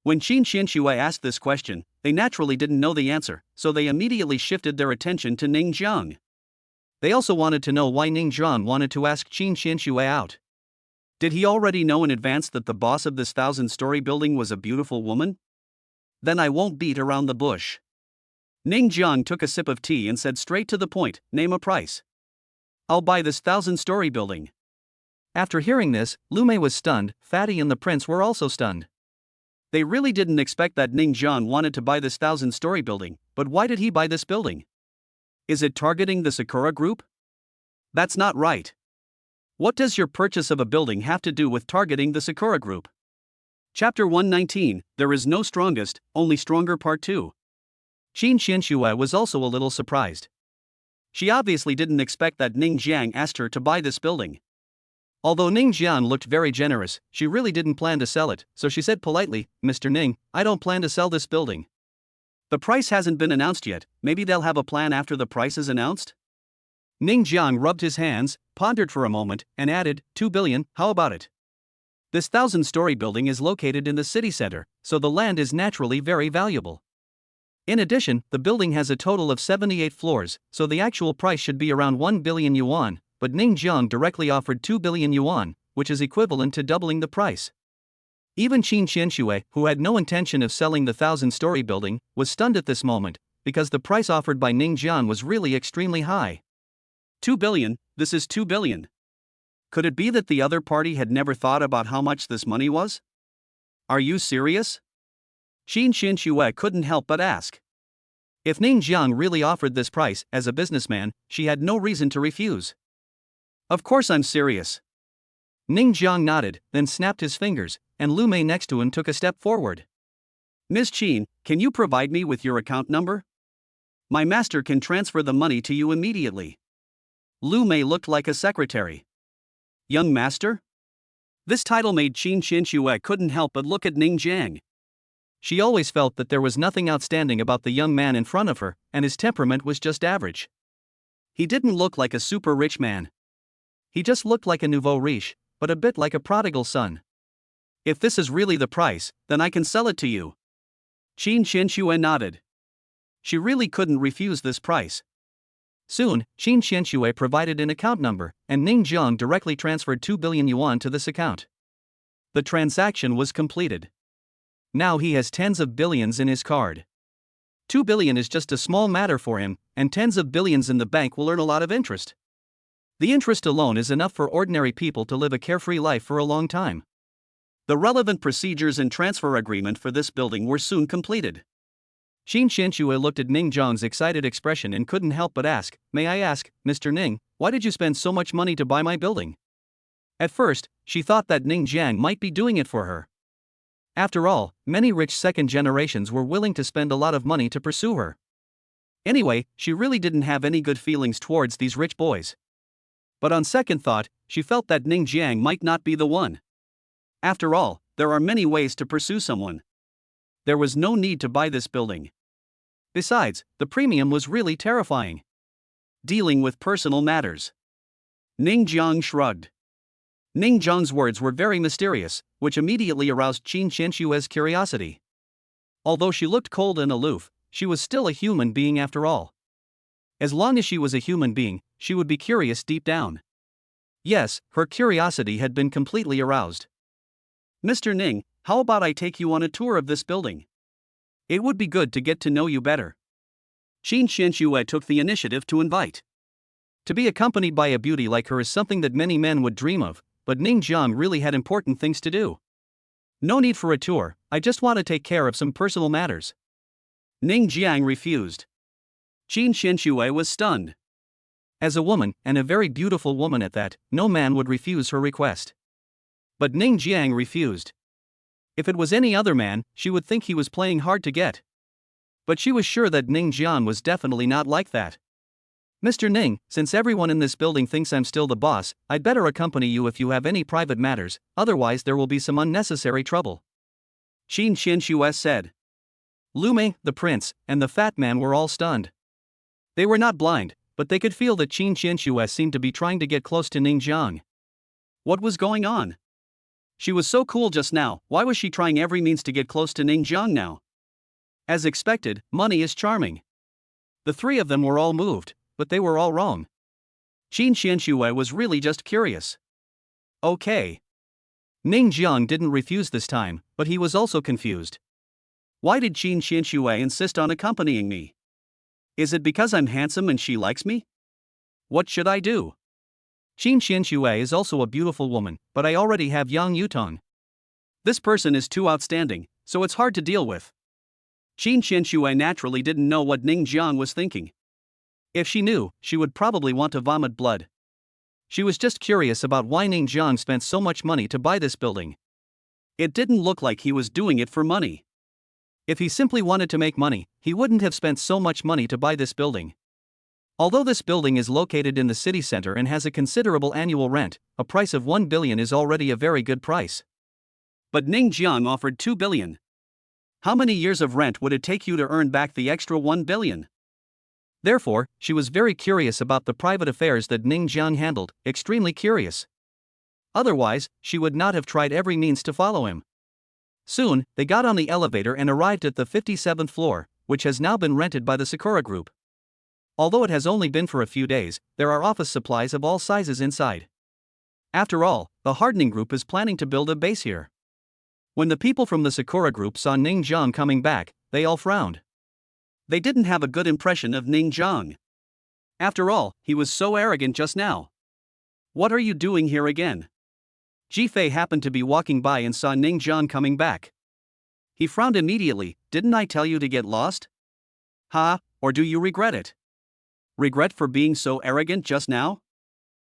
When Qin Xianxue asked this question, they naturally didn't know the answer, so they immediately shifted their attention to Ning Jiang. They also wanted to know why Ning Jiang wanted to ask Qin Xianxue out. Did he already know in advance that the boss of this 1,000-story building was a beautiful woman? Then I won't beat around the bush. Ning Jiang took a sip of tea and said straight to the point, "Name a price. I'll buy this 1,000-story building." After hearing this, Lu Mei was stunned, Fatty and the prince were also stunned. They really didn't expect that Ning Jiang wanted to buy this 1,000-story building, but why did he buy this building? Is it targeting the Sakura Group? That's not right. What does your purchase of a building have to do with targeting the Sakura Group? Chapter 119, There is no strongest, only stronger Part 2. Qin Xianxue was also a little surprised. She obviously didn't expect that Ning Jiang asked her to buy this building. Although Ning Jiang looked very generous, she really didn't plan to sell it, so she said politely, "Mr. Ning, I don't plan to sell this building. The price hasn't been announced yet, maybe they'll have a plan after the price is announced?" Ning Jiang rubbed his hands, pondered for a moment, and added, 2 billion, how about it? This 1,000-story building is located in the city center, so the land is naturally very valuable. In addition, the building has a total of 78 floors, so the actual price should be around 1 billion yuan, but Ning Jiang directly offered 2 billion yuan, which is equivalent to doubling the price. Even Qin Xianxue, who had no intention of selling the 1,000-story building, was stunned at this moment, because the price offered by Ning Jiang was really extremely high. 2 billion, this is 2 billion. Could it be that the other party had never thought about how much this money was? Are you serious? Qin Xianxue couldn't help but ask. If Ning Jiang really offered this price, as a businessman, she had no reason to refuse. Of course I'm serious. Ning Jiang nodded, then snapped his fingers, and Lu Mei next to him took a step forward. "Ms. Qin, can you provide me with your account number? My master can transfer the money to you immediately." Lu Mei looked like a secretary. Young master? This title made Qin Xianxue couldn't help but look at Ning Jiang. She always felt that there was nothing outstanding about the young man in front of her, and his temperament was just average. He didn't look like a super rich man. He just looked like a nouveau riche, but a bit like a prodigal son. If this is really the price, then I can sell it to you. Qin Xianxue nodded. She really couldn't refuse this price. Soon, Qin Xianxue provided an account number, and Ning Jiang directly transferred 2 billion yuan to this account. The transaction was completed. Now he has tens of billions in his card. 2 billion is just a small matter for him, and tens of billions in the bank will earn a lot of interest. The interest alone is enough for ordinary people to live a carefree life for a long time. The relevant procedures and transfer agreement for this building were soon completed. Qin Xianxue looked at Ning Jiang's excited expression and couldn't help but ask, "May I ask, Mr. Ning, why did you spend so much money to buy my building?" At first, she thought that Ning Jiang might be doing it for her. After all, many rich second generations were willing to spend a lot of money to pursue her. Anyway, she really didn't have any good feelings towards these rich boys. But on second thought, she felt that Ning Jiang might not be the one. After all, there are many ways to pursue someone. There was no need to buy this building. Besides, the premium was really terrifying. Dealing with personal matters. Ning Jiang shrugged. Ning Jiang's words were very mysterious, which immediately aroused Qin Xianxue's curiosity. Although she looked cold and aloof, she was still a human being after all. As long as she was a human being, she would be curious deep down. Yes, her curiosity had been completely aroused. "Mr. Ning, how about I take you on a tour of this building? It would be good to get to know you better." Qin Xianxue took the initiative to invite. To be accompanied by a beauty like her is something that many men would dream of, but Ning Jiang really had important things to do. No need for a tour, I just want to take care of some personal matters. Ning Jiang refused. Qin Xianxue was stunned. As a woman, and a very beautiful woman at that, no man would refuse her request. But Ning Jiang refused. If it was any other man, she would think he was playing hard to get. But she was sure that Ning Jiang was definitely not like that. Mr. Ning, since everyone in this building thinks I'm still the boss, I'd better accompany you if you have any private matters, otherwise there will be some unnecessary trouble. Qin Xianxue said. Lu Mei, the prince, and the fat man were all stunned. They were not blind, but they could feel that Qin Xianxue seemed to be trying to get close to Ning Jiang. What was going on? She was so cool just now, why was she trying every means to get close to Ning Jiang now? As expected, money is charming. The three of them were all moved, but they were all wrong. Qin Xianxue was really just curious. Okay. Ning Jiang didn't refuse this time, but he was also confused. Why did Qin Xianxue insist on accompanying me? Is it because I'm handsome and she likes me? What should I do? Qin Xianxue is also a beautiful woman, but I already have Yang Yutong. This person is too outstanding, so it's hard to deal with. Qin Xianxue naturally didn't know what Ning Jiang was thinking. If she knew, she would probably want to vomit blood. She was just curious about why Ning Jiang spent so much money to buy this building. It didn't look like he was doing it for money. If he simply wanted to make money, he wouldn't have spent so much money to buy this building. Although this building is located in the city center and has a considerable annual rent, a price of 1 billion is already a very good price. But Ning Jiang offered 2 billion. How many years of rent would it take you to earn back the extra 1 billion? Therefore, she was very curious about the private affairs that Ning Jiang handled, extremely curious. Otherwise, she would not have tried every means to follow him. Soon, they got on the elevator and arrived at the 57th floor, which has now been rented by the Sakura Group. Although it has only been for a few days, there are office supplies of all sizes inside. After all, the Hardening Group is planning to build a base here. When the people from the Sakura Group saw Ning Jiang coming back, they all frowned. They didn't have a good impression of Ning Jiang. After all, he was so arrogant just now. What are you doing here again? Ji Fei happened to be walking by and saw Ning Jiang coming back. He frowned immediately. Didn't I tell you to get lost? Ha, or do you regret it? Regret for being so arrogant just now?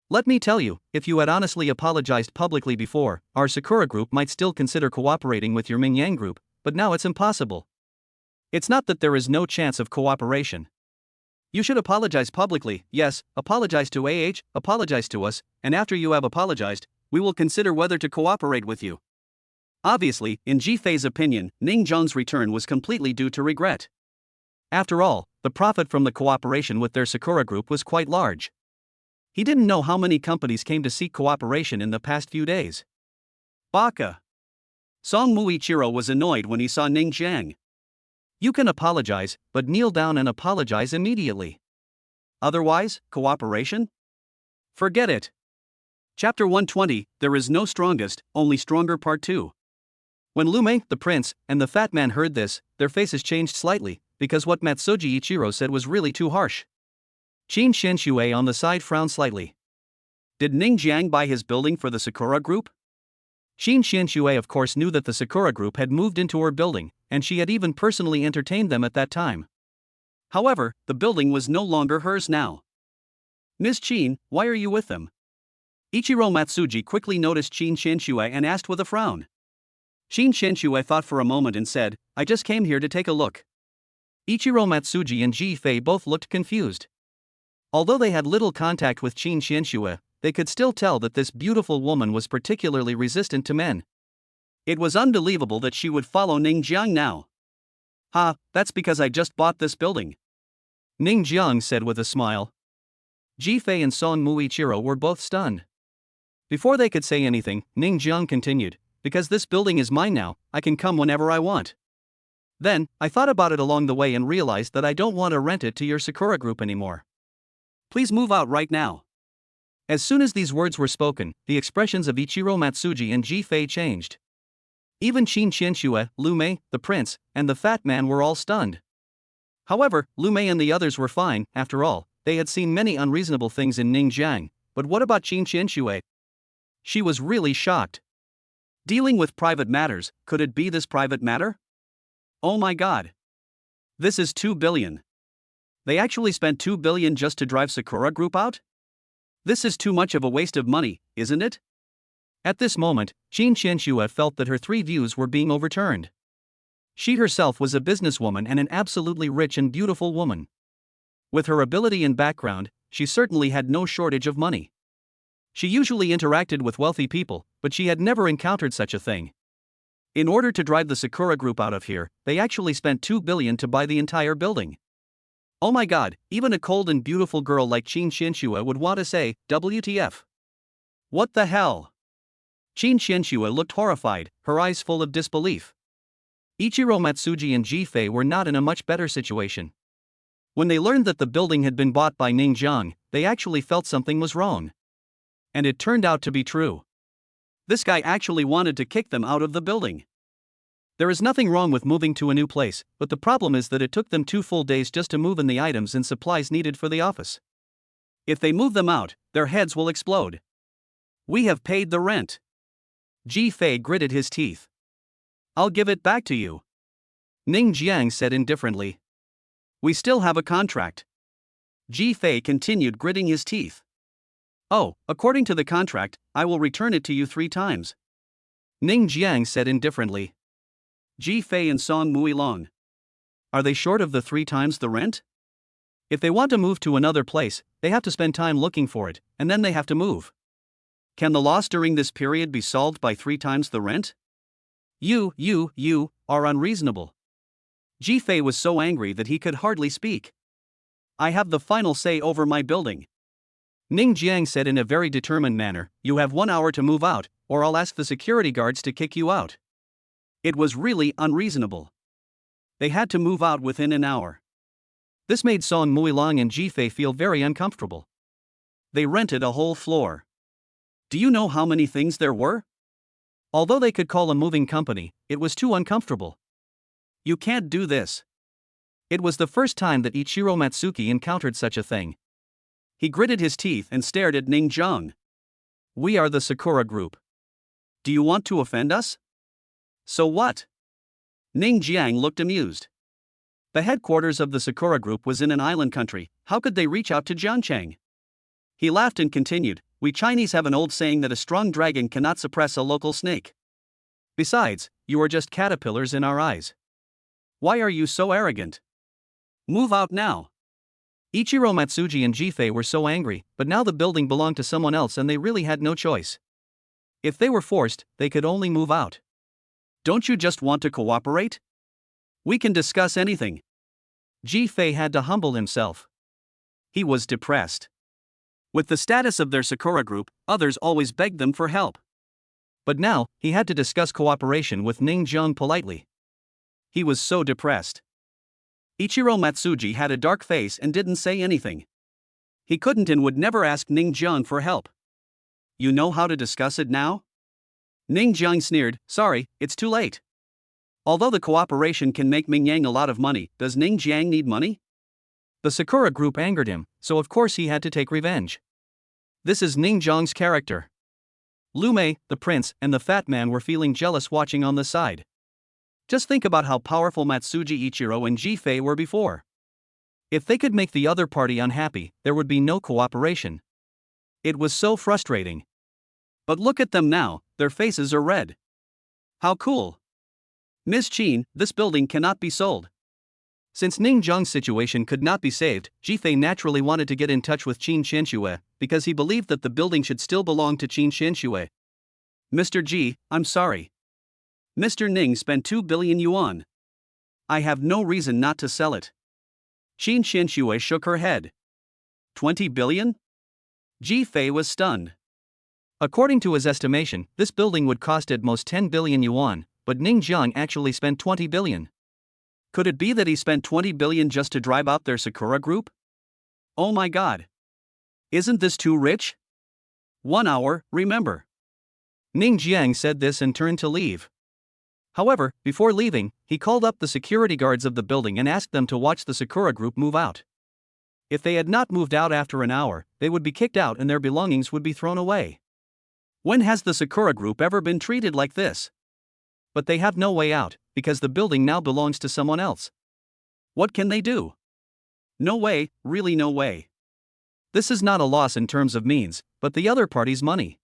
Let me tell you, if you had honestly apologized publicly before, our Sakura Group might still consider cooperating with your Mingyang Group, but now it's impossible. It's not that there is no chance of cooperation. You should apologize publicly, yes, apologize to apologize to us, and after you have apologized, we will consider whether to cooperate with you. Obviously, in Ji Fei's opinion, Ning Jiang's return was completely due to regret. After all, the profit from the cooperation with their Sakura Group was quite large. He didn't know how many companies came to seek cooperation in the past few days. Baka. Song Muichiro was annoyed when he saw Ning Jiang. You can apologize, but kneel down and apologize immediately. Otherwise, cooperation? Forget it. Chapter 120, There is no strongest, only stronger Part 2. When Lu Mei, the prince, and the fat man heard this, their faces changed slightly, because what Matsuji Ichiro said was really too harsh. Qin Xianxue on the side frowned slightly. Did Ning Jiang buy his building for the Sakura Group? Qin Xianxue of course knew that the Sakura Group had moved into her building, and she had even personally entertained them at that time. However, the building was no longer hers now. Ms. Qin, why are you with them? Ichiro Matsuji quickly noticed Qin Xianxue and asked with a frown. Qin Xianxue thought for a moment and said, I just came here to take a look. Ichiro Matsuji and Ji Fei both looked confused. Although they had little contact with Qin Xianxue, they could still tell that this beautiful woman was particularly resistant to men. It was unbelievable that she would follow Ning Jiang now. Ha, that's because I just bought this building. Ning Jiang said with a smile. Ji Fei and Song Muichiro were both stunned. Before they could say anything, Ning Jiang continued, because this building is mine now, I can come whenever I want. Then, I thought about it along the way and realized that I don't want to rent it to your Sakura Group anymore. Please move out right now. As soon as these words were spoken, the expressions of Ichiro Matsuji and Ji Fei changed. Even Qin Xianxue, Lu Mei, the prince, and the fat man were all stunned. However, Lu Mei and the others were fine. After all, they had seen many unreasonable things in Ning Jiang, but what about Qin Xianxue? She was really shocked. Dealing with private matters, could it be this private matter? Oh my god. This is 2 billion. They actually spent 2 billion just to drive Sakura Group out? This is too much of a waste of money, isn't it? At this moment, Qin Qianxue felt that her 3 views were being overturned. She herself was a businesswoman and an absolutely rich and beautiful woman. With her ability and background, she certainly had no shortage of money. She usually interacted with wealthy people, but she had never encountered such a thing. In order to drive the Sakura Group out of here, they actually spent 2 billion to buy the entire building. Oh my god, even a cold and beautiful girl like Qin Qianxue would want to say, WTF? What the hell? Qin Qianxue looked horrified, her eyes full of disbelief. Ichiro Matsuji and Ji Fei were not in a much better situation. When they learned that the building had been bought by Ning Jiang, they actually felt something was wrong. And it turned out to be true. This guy actually wanted to kick them out of the building. There is nothing wrong with moving to a new place, but the problem is that it took them 2 full days just to move in the items and supplies needed for the office. If they move them out, their heads will explode. We have paid the rent. Ji Fei gritted his teeth. I'll give it back to you. Ning Jiang said indifferently. We still have a contract. Ji Fei continued gritting his teeth. Oh, according to the contract, I will return it to you 3 times. Ning Jiang said indifferently. Ji Fei and Song Muilong. Are they short of the 3 times the rent? If they want to move to another place, they have to spend time looking for it, and then they have to move. Can the loss during this period be solved by 3 times the rent? You are unreasonable. Ji Fei was so angry that he could hardly speak. I have the final say over my building. Ning Jiang said in a very determined manner, you have 1 hour to move out, or I'll ask the security guards to kick you out. It was really unreasonable. They had to move out within an hour. This made Song Muilong and Ji Fei feel very uncomfortable. They rented a whole floor. Do you know how many things there were? Although they could call a moving company, it was too uncomfortable. You can't do this. It was the first time that Ichiro Matsuki encountered such a thing. He gritted his teeth and stared at Ning Jiang. We are the Sakura Group. Do you want to offend us? So what? Ning Jiang looked amused. The headquarters of the Sakura Group was in an island country, how could they reach out to Jiancheng? He laughed and continued, we Chinese have an old saying that a strong dragon cannot suppress a local snake. Besides, you are just caterpillars in our eyes. Why are you so arrogant? Move out now. Ichiro Matsuji and Ji Fei were so angry, but now the building belonged to someone else and they really had no choice. If they were forced, they could only move out. Don't you just want to cooperate? We can discuss anything. Ji Fei had to humble himself. He was depressed. With the status of their Sakura Group, others always begged them for help. But now, he had to discuss cooperation with Ning Jiang politely. He was so depressed. Ichiro Matsuji had a dark face and didn't say anything. He couldn't and would never ask Ning Jiang for help. You know how to discuss it now? Ning Jiang sneered, sorry, it's too late. Although the cooperation can make Ming Yang a lot of money, does Ning Jiang need money? The Sakura Group angered him, so of course he had to take revenge. This is Ning Jiang's character. Lu Mei, the prince, and the fat man were feeling jealous watching on the side. Just think about how powerful Matsuji Ichiro and Ji Fei were before. If they could make the other party unhappy, there would be no cooperation. It was so frustrating. But look at them now, their faces are red. How cool. Miss Qin, this building cannot be sold. Since Ning Jiang's situation could not be saved, Ji Fei naturally wanted to get in touch with Qin Qianxue, because he believed that the building should still belong to Qin Qianxue. Mr. Ji, I'm sorry. Mr. Ning spent 2 billion yuan. I have no reason not to sell it. Qin Qianxue shook her head. 20 billion? Ji Fei was stunned. According to his estimation, this building would cost at most 10 billion yuan, but Ning Jiang actually spent 20 billion. Could it be that he spent 20 billion just to drive out their Sakura Group? Oh my god. Isn't this too rich? 1 hour, remember. Ning Jiang said this and turned to leave. However, before leaving, he called up the security guards of the building and asked them to watch the Sakura Group move out. If they had not moved out after an hour, they would be kicked out and their belongings would be thrown away. When has the Sakura Group ever been treated like this? But they have no way out, because the building now belongs to someone else. What can they do? No way, really no way. This is not a loss in terms of means, but the other party's money.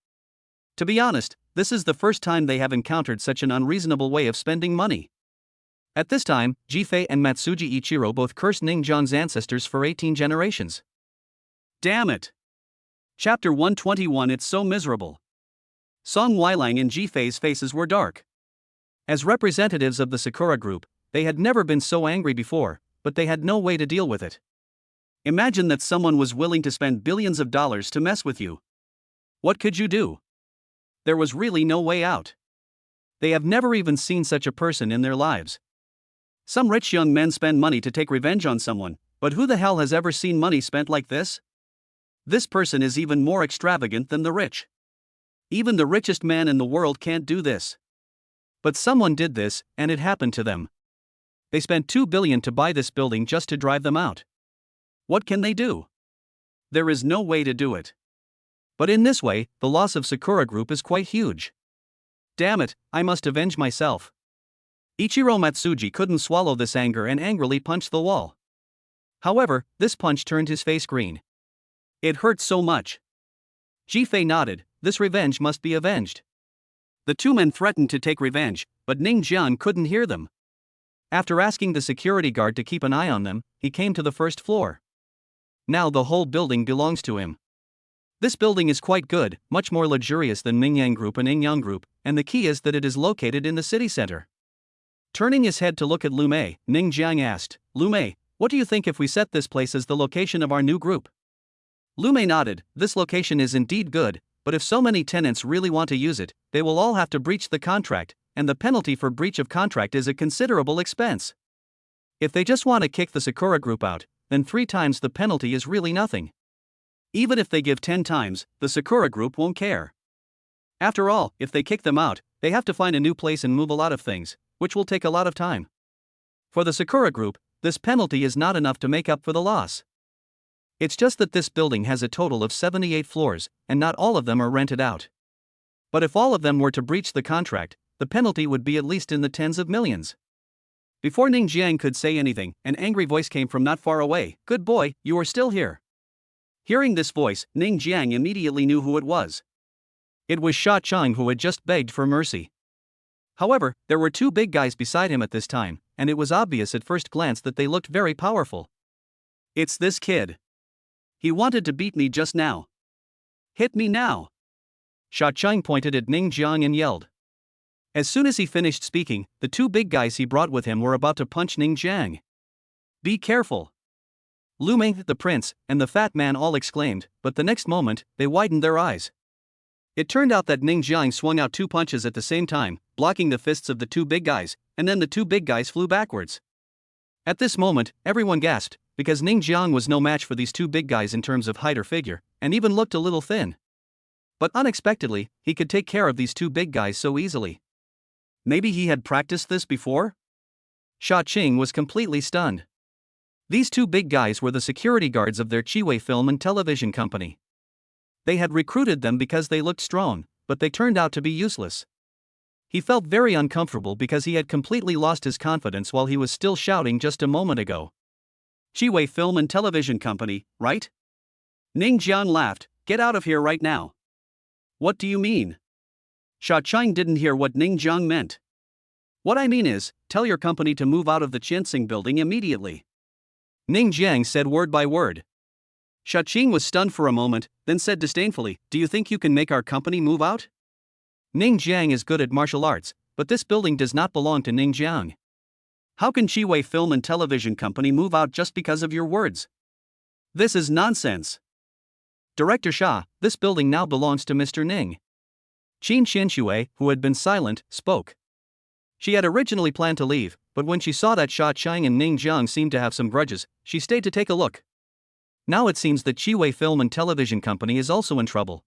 To be honest, this is the first time they have encountered such an unreasonable way of spending money. At this time, Jifei and Matsuji Ichiro both cursed Ning Jiang's ancestors for 18 generations. Damn it! Chapter 121. It's so miserable. Song Weilang and Jifei's faces were dark. As representatives of the Sakura Group, they had never been so angry before, but they had no way to deal with it. Imagine that someone was willing to spend billions of dollars to mess with you. What could you do? There was really no way out. They have never even seen such a person in their lives. Some rich young men spend money to take revenge on someone, but who the hell has ever seen money spent like this? This person is even more extravagant than the rich. Even the richest man in the world can't do this. But someone did this, and it happened to them. They spent $2 billion to buy this building just to drive them out. What can they do? There is no way to do it. But in this way, the loss of Sakura Group is quite huge. Damn it, I must avenge myself. Ichiro Matsuji couldn't swallow this anger and angrily punched the wall. However, this punch turned his face green. It hurt so much. Jifei nodded. This revenge must be avenged. The two men threatened to take revenge, but Ning Jiang couldn't hear them. After asking the security guard to keep an eye on them, he came to the first floor. Now the whole building belongs to him. This building is quite good, much more luxurious than Mingyang Group and Ingyang Group, and the key is that it is located in the city center. Turning his head to look at Lu Mei, Ning Jiang asked, Lu Mei, what do you think if we set this place as the location of our new group? Lu Mei nodded. This location is indeed good, but if so many tenants really want to use it, they will all have to breach the contract, and the penalty for breach of contract is a considerable expense. If they just want to kick the Sakura Group out, then 3 times the penalty is really nothing. Even if they give 10 times, the Sakura Group won't care. After all, if they kick them out, they have to find a new place and move a lot of things, which will take a lot of time. For the Sakura Group, this penalty is not enough to make up for the loss. It's just that this building has a total of 78 floors, and not all of them are rented out. But if all of them were to breach the contract, the penalty would be at least in the tens of millions. Before Ning Jiang could say anything, an angry voice came from not far away. Good boy, you are still here. Hearing this voice, Ning Jiang immediately knew who it was. It was Sha Chang, who had just begged for mercy. However, there were 2 big guys beside him at this time, and it was obvious at first glance that they looked very powerful. It's this kid. He wanted to beat me just now. Hit me now. Sha Chang pointed at Ning Jiang and yelled. As soon as he finished speaking, the 2 big guys he brought with him were about to punch Ning Jiang. Be careful. Lu Mei, the prince, and the fat man all exclaimed, but the next moment, they widened their eyes. It turned out that Ning Jiang swung out 2 punches at the same time, blocking the fists of the 2 big guys, and then the 2 big guys flew backwards. At this moment, everyone gasped, because Ning Jiang was no match for these 2 big guys in terms of height or figure, and even looked a little thin. But unexpectedly, he could take care of these 2 big guys so easily. Maybe he had practiced this before? Sha Qing was completely stunned. These 2 big guys were the security guards of their Chiwei Film and Television Company. They had recruited them because they looked strong, but they turned out to be useless. He felt very uncomfortable because he had completely lost his confidence while he was still shouting just a moment ago. Chiwei Film and Television Company, right? Ning Jiang laughed. Get out of here right now. What do you mean? Sha Chang didn't hear what Ning Jiang meant. What I mean is, tell your company to move out of the Qianxing building immediately. Ning Jiang said word by word. Sha Qing was stunned for a moment, then said disdainfully, do you think you can make our company move out? Ning Jiang is good at martial arts, but this building does not belong to Ning Jiang. How can Chiwei Film and Television Company move out just because of your words? This is nonsense. Director Sha, this building now belongs to Mr. Ning. Qin Xinshui, who had been silent, spoke. She had originally planned to leave, but when she saw that Sha Chang and Ning Jiang seemed to have some grudges, she stayed to take a look. Now it seems that Chiwei Film and Television Company is also in trouble.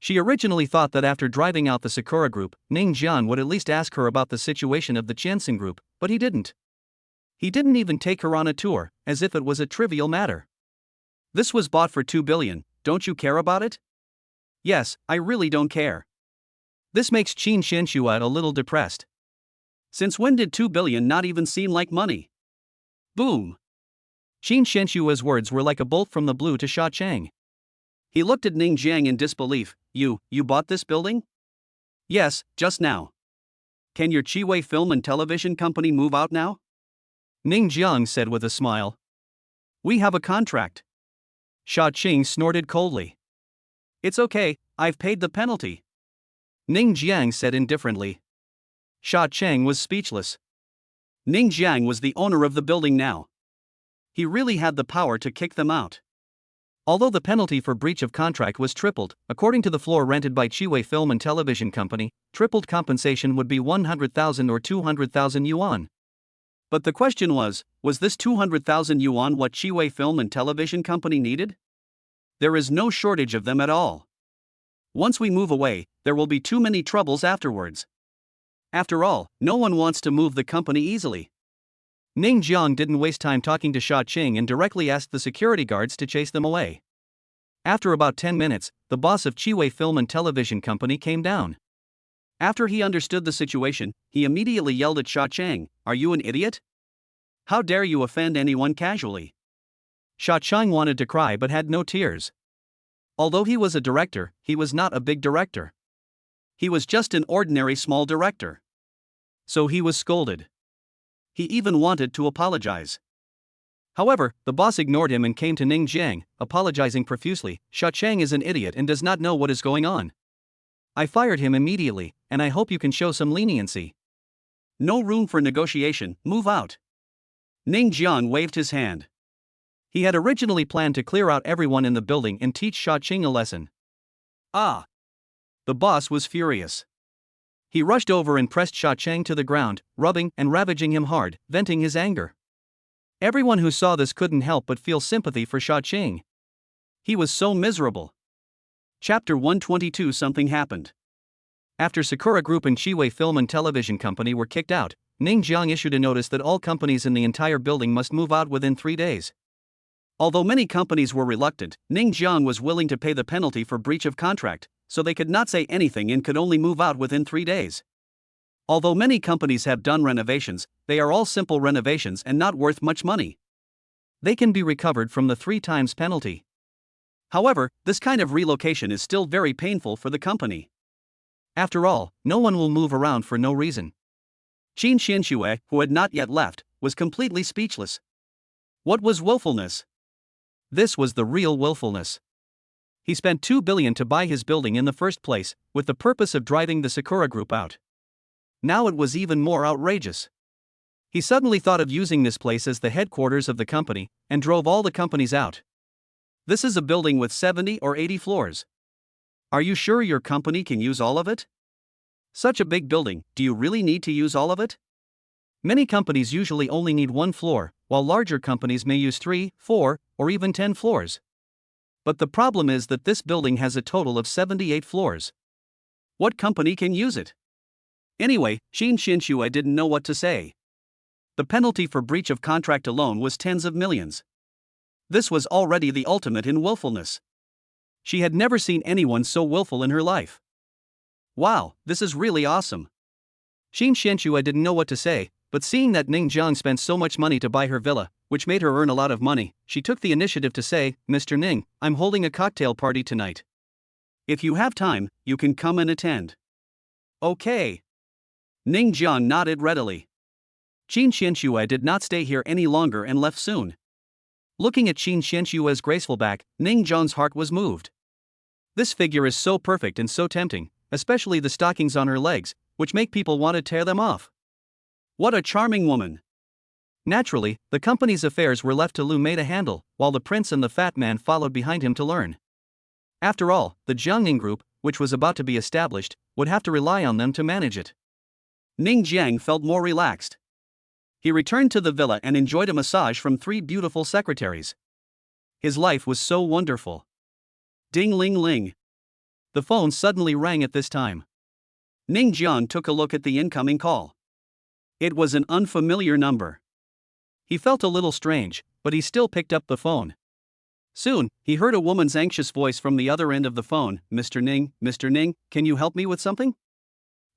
She originally thought that after driving out the Sakura Group, Ning Jiang would at least ask her about the situation of the Qianxing Group, but he didn't. He didn't even take her on a tour, as if it was a trivial matter. This was bought for $2 billion, don't you care about it? Yes, I really don't care. This makes Qin Xianxue a little depressed. Since when did 2 billion not even seem like money? Boom! Qin Xianxue's words were like a bolt from the blue to Sha Chang. He looked at Ning Jiang in disbelief. You bought this building? Yes, just now. Can your Chiwei Film and Television Company move out now? Ning Jiang said with a smile. We have a contract. Sha Ching snorted coldly. It's okay, I've paid the penalty. Ning Jiang said indifferently. Sha Chang was speechless. Ning Jiang was the owner of the building now. He really had the power to kick them out. Although the penalty for breach of contract was tripled, according to the floor rented by Chiwei Film and Television Company, tripled compensation would be 100,000 or 200,000 yuan. But the question was this 200,000 yuan what Chiwei Film and Television Company needed? There is no shortage of them at all. Once we move away, there will be too many troubles afterwards. After all, no one wants to move the company easily. Ning Jiang didn't waste time talking to Sha Ching and directly asked the security guards to chase them away. After about 10 minutes, the boss of Chiwei Film and Television Company came down. After he understood the situation, he immediately yelled at Sha Chang, "Are you an idiot? How dare you offend anyone casually?" Sha Chang wanted to cry but had no tears. Although he was a director, he was not a big director. He was just an ordinary small director. So he was scolded. He even wanted to apologize. However, the boss ignored him and came to Ning Jiang, apologizing profusely. Sha Chang is an idiot and does not know what is going on. I fired him immediately, and I hope you can show some leniency. No room for negotiation, move out. Ning Jiang waved his hand. He had originally planned to clear out everyone in the building and teach Sha Ching a lesson. Ah! The boss was furious. He rushed over and pressed Sha Chang to the ground, rubbing and ravaging him hard, venting his anger. Everyone who saw this couldn't help but feel sympathy for Sha Ching. He was so miserable. Chapter 122 Something happened. After Sakura Group and Chiwei Film and Television Company were kicked out, Ning Jiang issued a notice that all companies in the entire building must move out within 3 days. Although many companies were reluctant, Ning Jiang was willing to pay the penalty for breach of contract, so they could not say anything and could only move out within 3 days. Although many companies have done renovations, they are all simple renovations and not worth much money. They can be recovered from the 3 times penalty. However, this kind of relocation is still very painful for the company. After all, no one will move around for no reason. Qin Xianxue, who had not yet left, was completely speechless. What was willfulness? This was the real willfulness. He spent 2 billion to buy his building in the first place, with the purpose of driving the Sakura Group out. Now it was even more outrageous. He suddenly thought of using this place as the headquarters of the company, and drove all the companies out. This is a building with 70 or 80 floors. Are you sure your company can use all of it? Such a big building, do you really need to use all of it? Many companies usually only need 1 floor, while larger companies may use 3, 4, or even 10 floors. But the problem is that this building has a total of 78 floors. What company can use it? Anyway, Qin Xianxue didn't know what to say. The penalty for breach of contract alone was tens of millions. This was already the ultimate in willfulness. She had never seen anyone so willful in her life. Wow, this is really awesome. Qin Xianxue didn't know what to say, but seeing that Ning Jiang spent so much money to buy her villa, which made her earn a lot of money, she took the initiative to say, "Mr. Ning, I'm holding a cocktail party tonight. If you have time, you can come and attend." Okay. Ning Jiang nodded readily. Qin Xianxue did not stay here any longer and left soon. Looking at Qin Xianxue's graceful back, Ning Jiang's heart was moved. This figure is so perfect and so tempting, especially the stockings on her legs, which make people want to tear them off. What a charming woman. Naturally, the company's affairs were left to Lu Mei to handle, while the prince and the fat man followed behind him to learn. After all, the Jiangning Group, which was about to be established, would have to rely on them to manage it. Ning Jiang felt more relaxed. He returned to the villa and enjoyed a massage from 3 beautiful secretaries. His life was so wonderful. Ding-ling-ling. The phone suddenly rang at this time. Ning Jiang took a look at the incoming call. It was an unfamiliar number. He felt a little strange, but he still picked up the phone. Soon, he heard a woman's anxious voice from the other end of the phone. Mr. Ning, can you help me with something?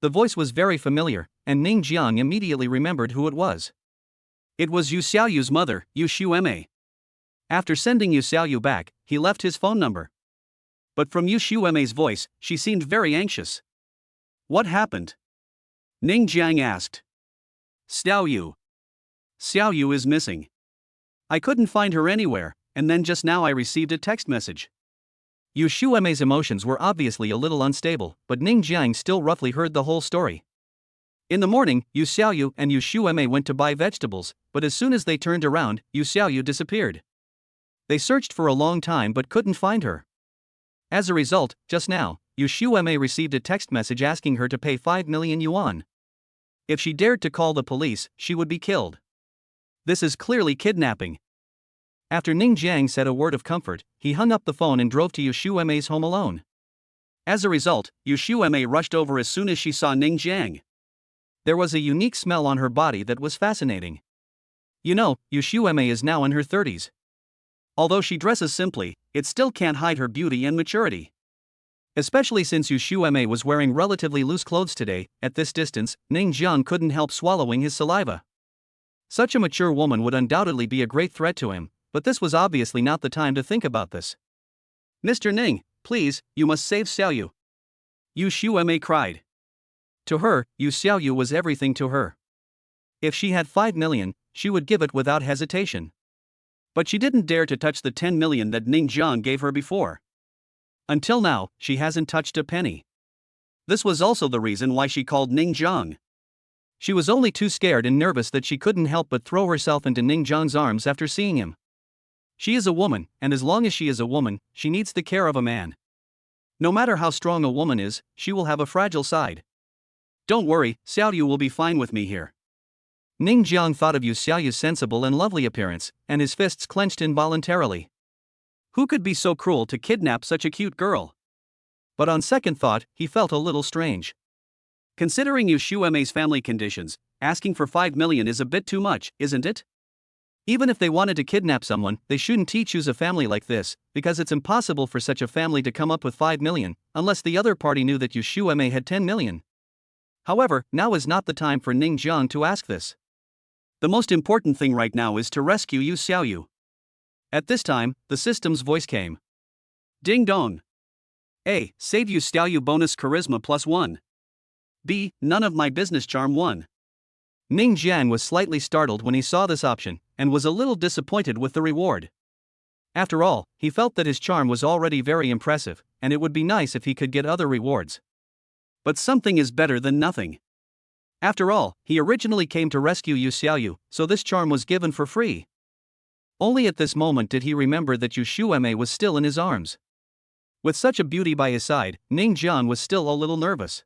The voice was very familiar, and Ning Jiang immediately remembered who it was. It was Yu Xiaoyu's mother, Yu Shuemei. After sending Yu Xiaoyu back, he left his phone number. But from Yu Shuemei's voice, she seemed very anxious. What happened? Ning Jiang asked. Xiaoyu. Xiaoyu is missing. I couldn't find her anywhere, and then just now I received a text message. Yu Shuemei's emotions were obviously a little unstable, but Ning Jiang still roughly heard the whole story. In the morning, Yu Xiaoyu and Yu Shuemei went to buy vegetables, but as soon as they turned around, Yu Xiaoyu disappeared. They searched for a long time but couldn't find her. As a result, just now, Yu Shuemei received a text message asking her to pay 5 million yuan. If she dared to call the police, she would be killed. This is clearly kidnapping. After Ning Jiang said a word of comfort, he hung up the phone and drove to Yu Shuemei's home alone. As a result, Yu Shuemei rushed over as soon as she saw Ning Jiang. There was a unique smell on her body that was fascinating. You know, Yu Shuemei is now in her 30s. Although she dresses simply, it still can't hide her beauty and maturity. Especially since Yu Shuemei was wearing relatively loose clothes today, at this distance, Ning Jiang couldn't help swallowing his saliva. Such a mature woman would undoubtedly be a great threat to him, but this was obviously not the time to think about this. Mr. Ning, please, you must save Xiaoyu. Yu Shuemei cried. To her, Yu Xiaoyu was everything to her. If she had 5 million, she would give it without hesitation. But she didn't dare to touch the 10 million that Ning Jiang gave her before. Until now, she hasn't touched a penny. This was also the reason why she called Ning Jiang. She was only too scared and nervous that she couldn't help but throw herself into Ning Jiang's arms after seeing him. She is a woman, and as long as she is a woman, she needs the care of a man. No matter how strong a woman is, she will have a fragile side. Don't worry, Xiaoyu will be fine with me here. Ning Jiang thought of Yu Xiaoyu's sensible and lovely appearance, and his fists clenched involuntarily. Who could be so cruel to kidnap such a cute girl? But on second thought, he felt a little strange. Considering Yu Shuemei's family conditions, asking for 5 million is a bit too much, isn't it? Even if they wanted to kidnap someone, they shouldn't choose a family like this, because it's impossible for such a family to come up with 5 million, unless the other party knew that Yu Shuemei had 10 million. However, now is not the time for Ning Jiang to ask this. The most important thing right now is to rescue Yu Xiaoyu. At this time, the system's voice came. Ding dong. A. Save Yu Xiaoyu bonus charisma +1. B. None of my business charm 1. Ning Jiang was slightly startled when he saw this option, and was a little disappointed with the reward. After all, he felt that his charm was already very impressive, and it would be nice if he could get other rewards. But something is better than nothing. After all, he originally came to rescue Yu Xiaoyu, so this charm was given for free. Only at this moment did he remember that Yu Shuemei was still in his arms. With such a beauty by his side, Ning Jiang was still a little nervous.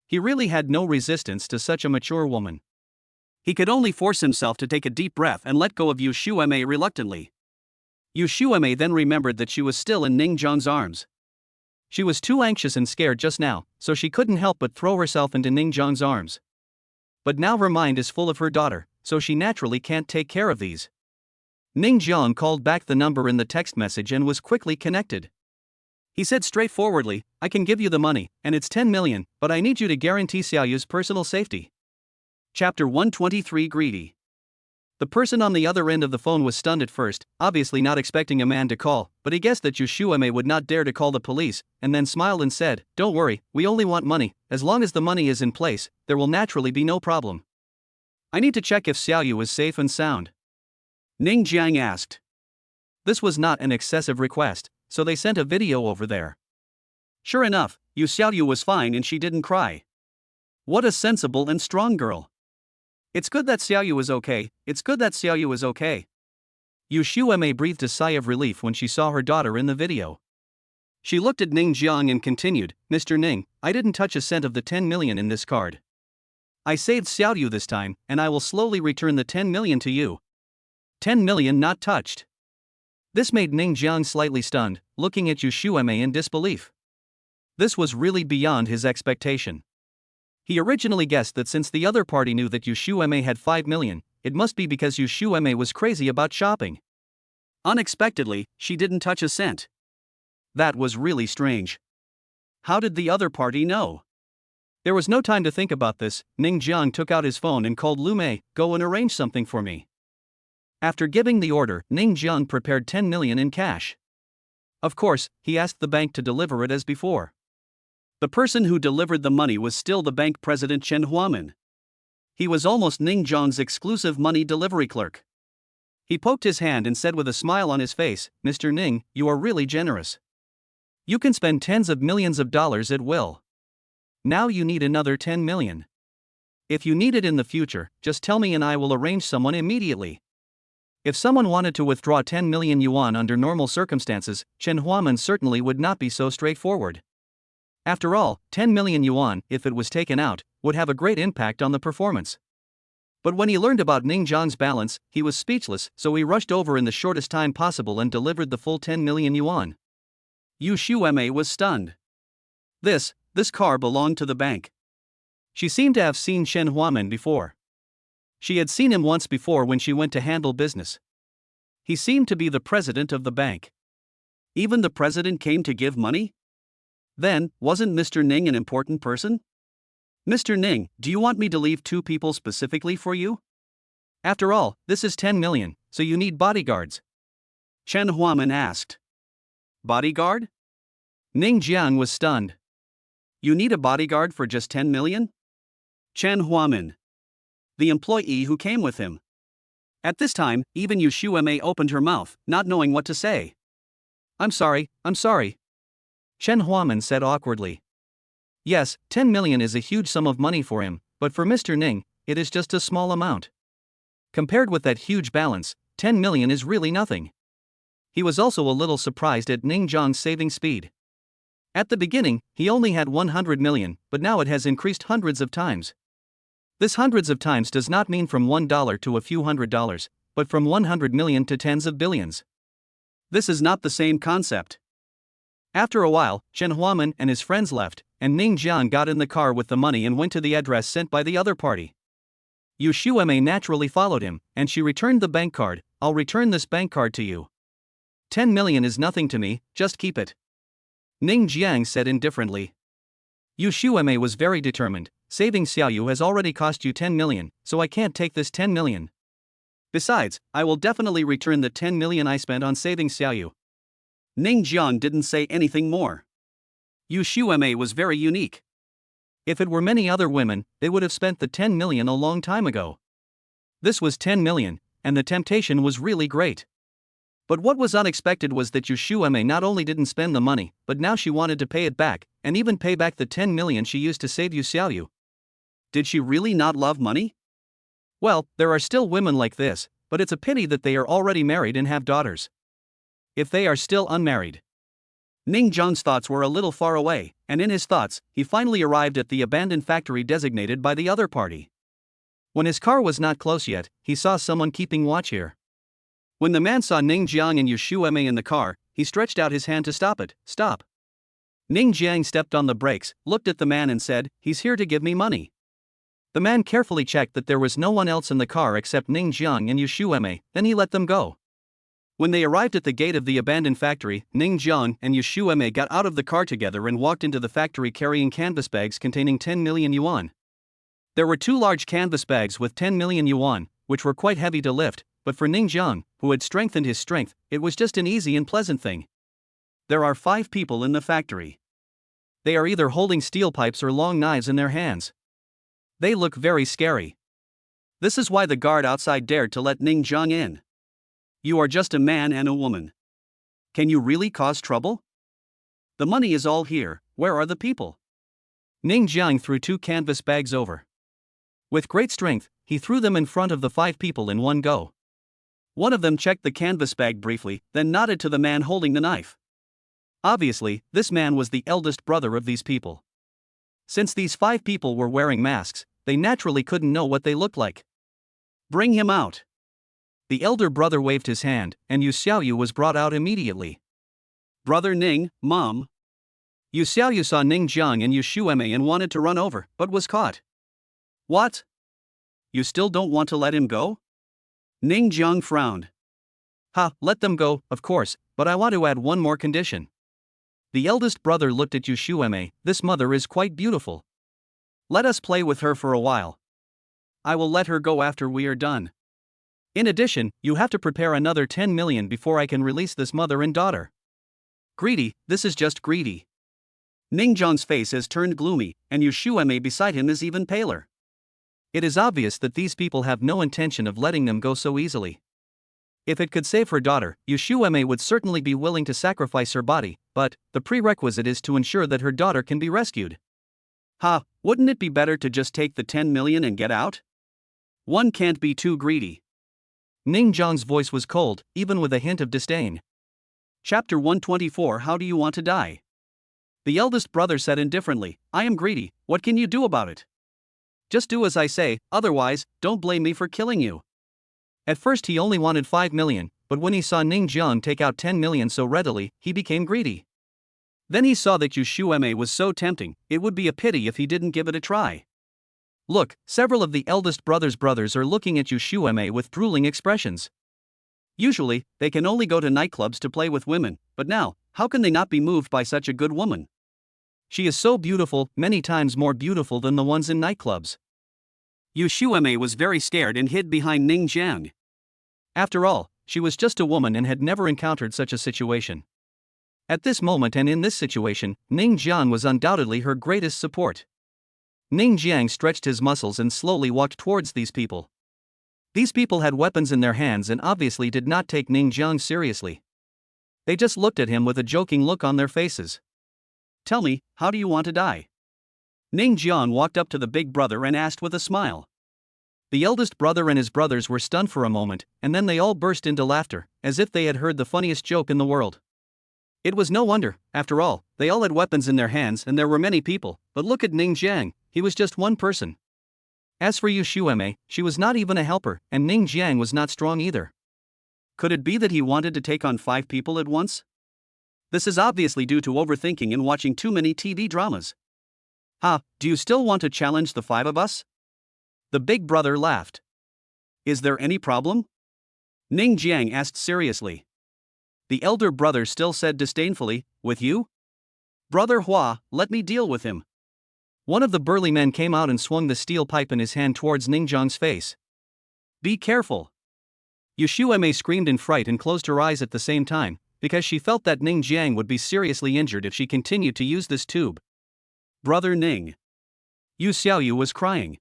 He really had no resistance to such a mature woman. He could only force himself to take a deep breath and let go of Yu Shuemei reluctantly. Yu Shuemei then remembered that she was still in Ning Jiang's arms. She was too anxious and scared just now, so she couldn't help but throw herself into Ning Jiang's arms. But now her mind is full of her daughter, so she naturally can't take care of these. Ning Jiang called back the number in the text message and was quickly connected. He said straightforwardly, I can give you the money, and it's 10 million, but I need you to guarantee Xiaoyu's personal safety. Chapter 123 Greedy. The person on the other end of the phone was stunned at first, obviously not expecting a man to call, but he guessed that Yu Shuemei would not dare to call the police, and then smiled and said, Don't worry, we only want money. As long as the money is in place, there will naturally be no problem. I need to check if Xiaoyu is safe and sound. Ning Jiang asked. This was not an excessive request, so they sent a video over there. Sure enough, Yu Xiaoyu was fine and she didn't cry. What a sensible and strong girl. It's good that Xiaoyu is okay, it's good that Xiaoyu is okay. Yu Shuemei breathed a sigh of relief when she saw her daughter in the video. She looked at Ning Jiang and continued, Mr. Ning, I didn't touch a cent of the 10 million in this card. I saved Xiaoyu this time, and I will slowly return the 10 million to you. 10 million not touched. This made Ning Jiang slightly stunned, looking at Yu Shuemei in disbelief. This was really beyond his expectation. He originally guessed that since the other party knew that Yu Shuemei had 5 million, it must be because Yu Shuemei was crazy about shopping. Unexpectedly, she didn't touch a cent. That was really strange. How did the other party know? There was no time to think about this. Ning Jiang took out his phone and called Lu Mei, "Go and arrange something for me." After giving the order, Ning Jiang prepared 10 million in cash. Of course, he asked the bank to deliver it as before. The person who delivered the money was still the bank president Chen Huamin. He was almost Ning Jiang's exclusive money delivery clerk. He poked his hand and said with a smile on his face, "Mr. Ning, you are really generous. You can spend tens of millions of dollars at will. Now you need another 10 million. If you need it in the future, just tell me and I will arrange someone immediately." If someone wanted to withdraw 10 million yuan under normal circumstances, Chen Huamin certainly would not be so straightforward. After all, 10 million yuan, if it was taken out, would have a great impact on the performance. But when he learned about Ning Jiang's balance, he was speechless, so he rushed over in the shortest time possible and delivered the full 10 million yuan. Yu Shuemei was stunned. This car belonged to the bank. She seemed to have seen Chen Huamin before. She had seen him once before when she went to handle business. He seemed to be the president of the bank. Even the president came to give money? Then, wasn't Mr. Ning an important person? "Mr. Ning, do you want me to leave 2 people specifically for you? After all, this is 10 million, so you need bodyguards." Chen Huamin asked. "Bodyguard?" Ning Jiang was stunned. "You need a bodyguard for just 10 million? Chen Huamin. The employee who came with him. At this time, even Yu Shuemei opened her mouth, not knowing what to say. I'm sorry. Chen Huamin said awkwardly. Yes, 10 million is a huge sum of money for him, but for Mr. Ning, it is just a small amount. Compared with that huge balance, 10 million is really nothing. He was also a little surprised at Ning Jiang's saving speed. At the beginning, he only had 100 million, but now it has increased hundreds of times. This hundreds of times does not mean from $1 to a few $100, but from 100 million to tens of billions. This is not the same concept. After a while, Chen Huamin and his friends left, and Ning Jiang got in the car with the money and went to the address sent by the other party. Yu Shuemei naturally followed him, and she returned the bank card. "I'll return this bank card to you. 10 million is nothing to me, just keep it," Ning Jiang said indifferently. Yu Shuemei was very determined. "Saving Xiaoyu has already cost you 10 million, so I can't take this 10 million. Besides, I will definitely return the 10 million I spent on saving Xiaoyu." Ning Jiang didn't say anything more. Yu Shuemei was very unique. If it were many other women, they would have spent the 10 million a long time ago. This was 10 million, and the temptation was really great. But what was unexpected was that Yu Shuemei not only didn't spend the money, but now she wanted to pay it back, and even pay back the 10 million she used to save Yu Xiaoyu. Did she really not love money? Well, there are still women like this, but it's a pity that they are already married and have daughters. If they are still unmarried. Ning Jiang's thoughts were a little far away, and in his thoughts, he finally arrived at the abandoned factory designated by the other party. When his car was not close yet, he saw someone keeping watch here. When the man saw Ning Jiang and Yu Shuemei in the car, he stretched out his hand to stop it. "Stop." Ning Jiang stepped on the brakes, looked at the man and said, "He's here to give me money." The man carefully checked that there was no one else in the car except Ning Jiang and Yu Shuemei, then he let them go. When they arrived at the gate of the abandoned factory, Ning Jiang and Yu Shuemei got out of the car together and walked into the factory carrying canvas bags containing 10 million yuan. There were 2 large canvas bags with 10 million yuan, which were quite heavy to lift, but for Ning Jiang, who had strengthened his strength, it was just an easy and pleasant thing. There are 5 people in the factory. They are either holding steel pipes or long knives in their hands. They look very scary. This is why the guard outside dared to let Ning Jiang in. You are just a man and a woman. Can you really cause trouble? The money is all here, where are the people? Ning Jiang threw 2 canvas bags over. With great strength, he threw them in front of the 5 people in one go. One of them checked the canvas bag briefly, then nodded to the man holding the knife. Obviously, this man was the eldest brother of these people. Since these 5 people were wearing masks, they naturally couldn't know what they looked like. Bring him out. The elder brother waved his hand, and Yu Xiaoyu was brought out immediately. Brother Ning, Mom. Yu Xiaoyu saw Ning Jiang and Yu Shuemei and wanted to run over, but was caught. What? You still don't want to let him go? Ning Jiang frowned. Ha, let them go, of course, but I want to add one more condition. The eldest brother looked at Yushueme. This mother is quite beautiful. Let us play with her for a while. I will let her go after we are done. In addition, you have to prepare another 10 million before I can release this mother and daughter. Greedy, this is just greedy. Ningjiang's face has turned gloomy, and Yushueme beside him is even paler. It is obvious that these people have no intention of letting them go so easily. If it could save her daughter, Yushueme would certainly be willing to sacrifice her body, but the prerequisite is to ensure that her daughter can be rescued. Ha, wouldn't it be better to just take the 10 million and get out? One can't be too greedy. Ningjiang's voice was cold, even with a hint of disdain. Chapter 124. How do you want to die? The eldest brother said indifferently, I am greedy, what can you do about it? Just do as I say, otherwise, don't blame me for killing you. At first he only wanted 5 million, but when he saw Ningjiang take out 10 million so readily, he became greedy. Then he saw that Yushueme was so tempting, it would be a pity if he didn't give it a try. Look, several of the eldest brother's brothers are looking at Yushueme with drooling expressions. Usually, they can only go to nightclubs to play with women, but now, how can they not be moved by such a good woman? She is so beautiful, many times more beautiful than the ones in nightclubs. Yushueme was very scared and hid behind Ningjiang. After all, she was just a woman and had never encountered such a situation. At this moment and in this situation, Ningjiang was undoubtedly her greatest support. Ningjiang stretched his muscles and slowly walked towards these people. These people had weapons in their hands and obviously did not take Ningjiang seriously. They just looked at him with a joking look on their faces. Tell me, how do you want to die? Ningjiang walked up to the big brother and asked with a smile. The eldest brother and his brothers were stunned for a moment, and then they all burst into laughter, as if they had heard the funniest joke in the world. It was no wonder, after all, they all had weapons in their hands and there were many people, but look at Ningjiang, he was just one person. As for Yushueme, she was not even a helper, and Ningjiang was not strong either. Could it be that he wanted to take on 5 people at once? This is obviously due to overthinking and watching too many TV dramas. Ha, do you still want to challenge the 5 of us? The big brother laughed. Is there any problem? Ningjiang asked seriously. The elder brother still said disdainfully, with you? Brother Hua, let me deal with him. One of the burly men came out and swung the steel pipe in his hand towards Ningjiang's face. Be careful. Yushueme screamed in fright and closed her eyes at the same time, because she felt that Ningjiang would be seriously injured if she continued to use this tube. Brother Ning. Yu Xiaoyu was crying.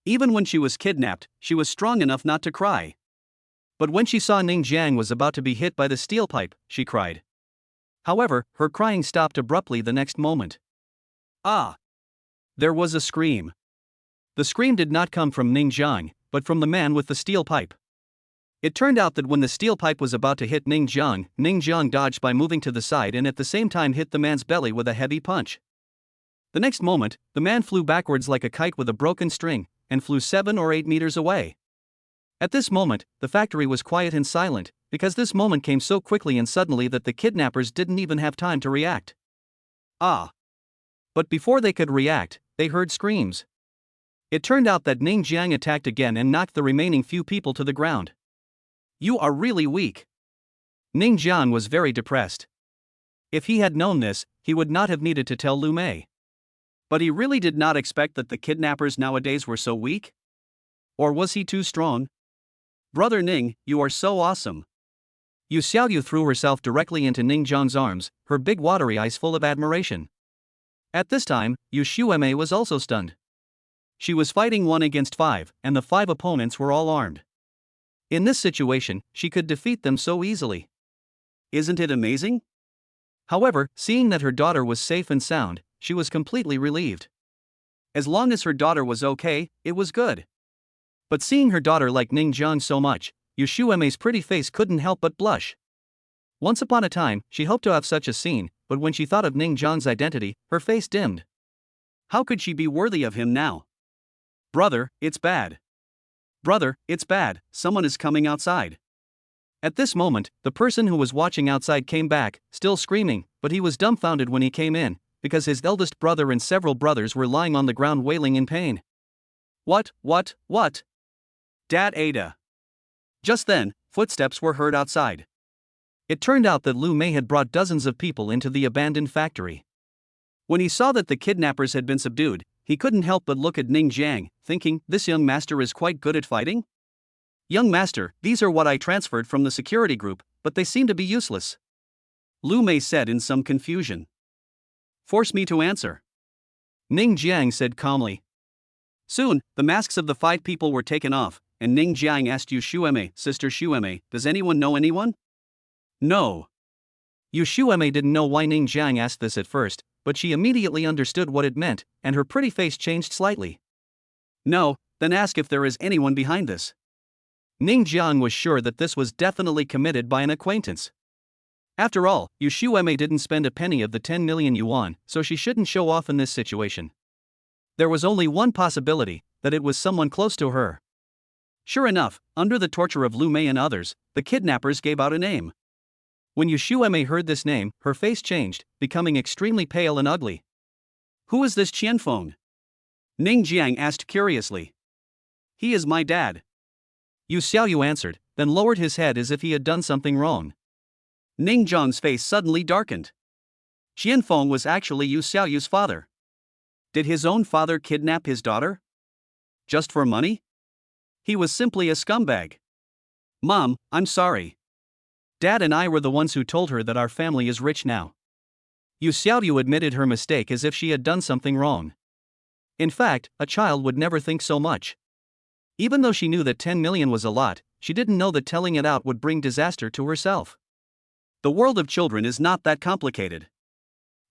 Even when she was kidnapped, she was strong enough not to cry. But when she saw Ningjiang was about to be hit by the steel pipe, she cried. However, her crying stopped abruptly the next moment. Ah! There was a scream. The scream did not come from Ningjiang, but from the man with the steel pipe. It turned out that when the steel pipe was about to hit Ningjiang, Ningjiang dodged by moving to the side and at the same time hit the man's belly with a heavy punch. The next moment, the man flew backwards like a kite with a broken string, and flew 7 or 8 meters away. At this moment, the factory was quiet and silent, because this moment came so quickly and suddenly that the kidnappers didn't even have time to react. Ah! But before they could react, they heard screams. It turned out that Ningjiang attacked again and knocked the remaining few people to the ground. You are really weak. Ningjiang was very depressed. If he had known this, he would not have needed to tell Lu Mei. But he really did not expect that the kidnappers nowadays were so weak? Or was he too strong? Brother Ning, you are so awesome. Yu Xiaoyu threw herself directly into Ningjiang's arms, her big watery eyes full of admiration. At this time, Yushueme was also stunned. She was fighting 1 against 5, and the 5 opponents were all armed. In this situation, she could defeat them so easily. Isn't it amazing? However, seeing that her daughter was safe and sound, she was completely relieved. As long as her daughter was okay, it was good. But seeing her daughter like Ningjiang so much, Yushueme's pretty face couldn't help but blush. Once upon a time, she hoped to have such a scene, but when she thought of Ningjiang's identity, her face dimmed. How could she be worthy of him now? Brother, it's bad. Brother, it's bad, someone is coming outside. At this moment, the person who was watching outside came back, still screaming, but he was dumbfounded when he came in, because his eldest brother and several brothers were lying on the ground wailing in pain. What? Dad Ada. Just then, footsteps were heard outside. It turned out that Lu Mei had brought dozens of people into the abandoned factory. When he saw that the kidnappers had been subdued, he couldn't help but look at Ning Jiang, thinking, this young master is quite good at fighting? Young master, these are what I transferred from the security group, but they seem to be useless. Lu Mei said in some confusion. Force me to answer. Ning Jiang said calmly. Soon, the masks of the 5 people were taken off, and Ning Jiang asked Yu Shuemei, Sister Shuemei, does anyone know anyone? No. Yu Shuemei didn't know why Ning Jiang asked this at first, but she immediately understood what it meant, and her pretty face changed slightly. No, then ask if there is anyone behind this. Ning Jiang was sure that this was definitely committed by an acquaintance. After all, Yu Shuemei didn't spend a penny of the 10 million yuan, so she shouldn't show off in this situation. There was only one possibility, that it was someone close to her. Sure enough, under the torture of Lu Mei and others, the kidnappers gave out a name. When Yu Shuemei heard this name, her face changed, becoming extremely pale and ugly. Who is this Qianfeng? Ning Jiang asked curiously. He is my dad. Yu Xiaoyu answered, then lowered his head as if he had done something wrong. Ning Jiang's face suddenly darkened. Qianfeng was actually Yu Xiaoyu's father. Did his own father kidnap his daughter? Just for money? He was simply a scumbag. Mom, I'm sorry. Dad and I were the ones who told her that our family is rich now. Yu Xiaoyu admitted her mistake as if she had done something wrong. In fact, a child would never think so much. Even though she knew that 10 million was a lot, she didn't know that telling it out would bring disaster to herself. The world of children is not that complicated.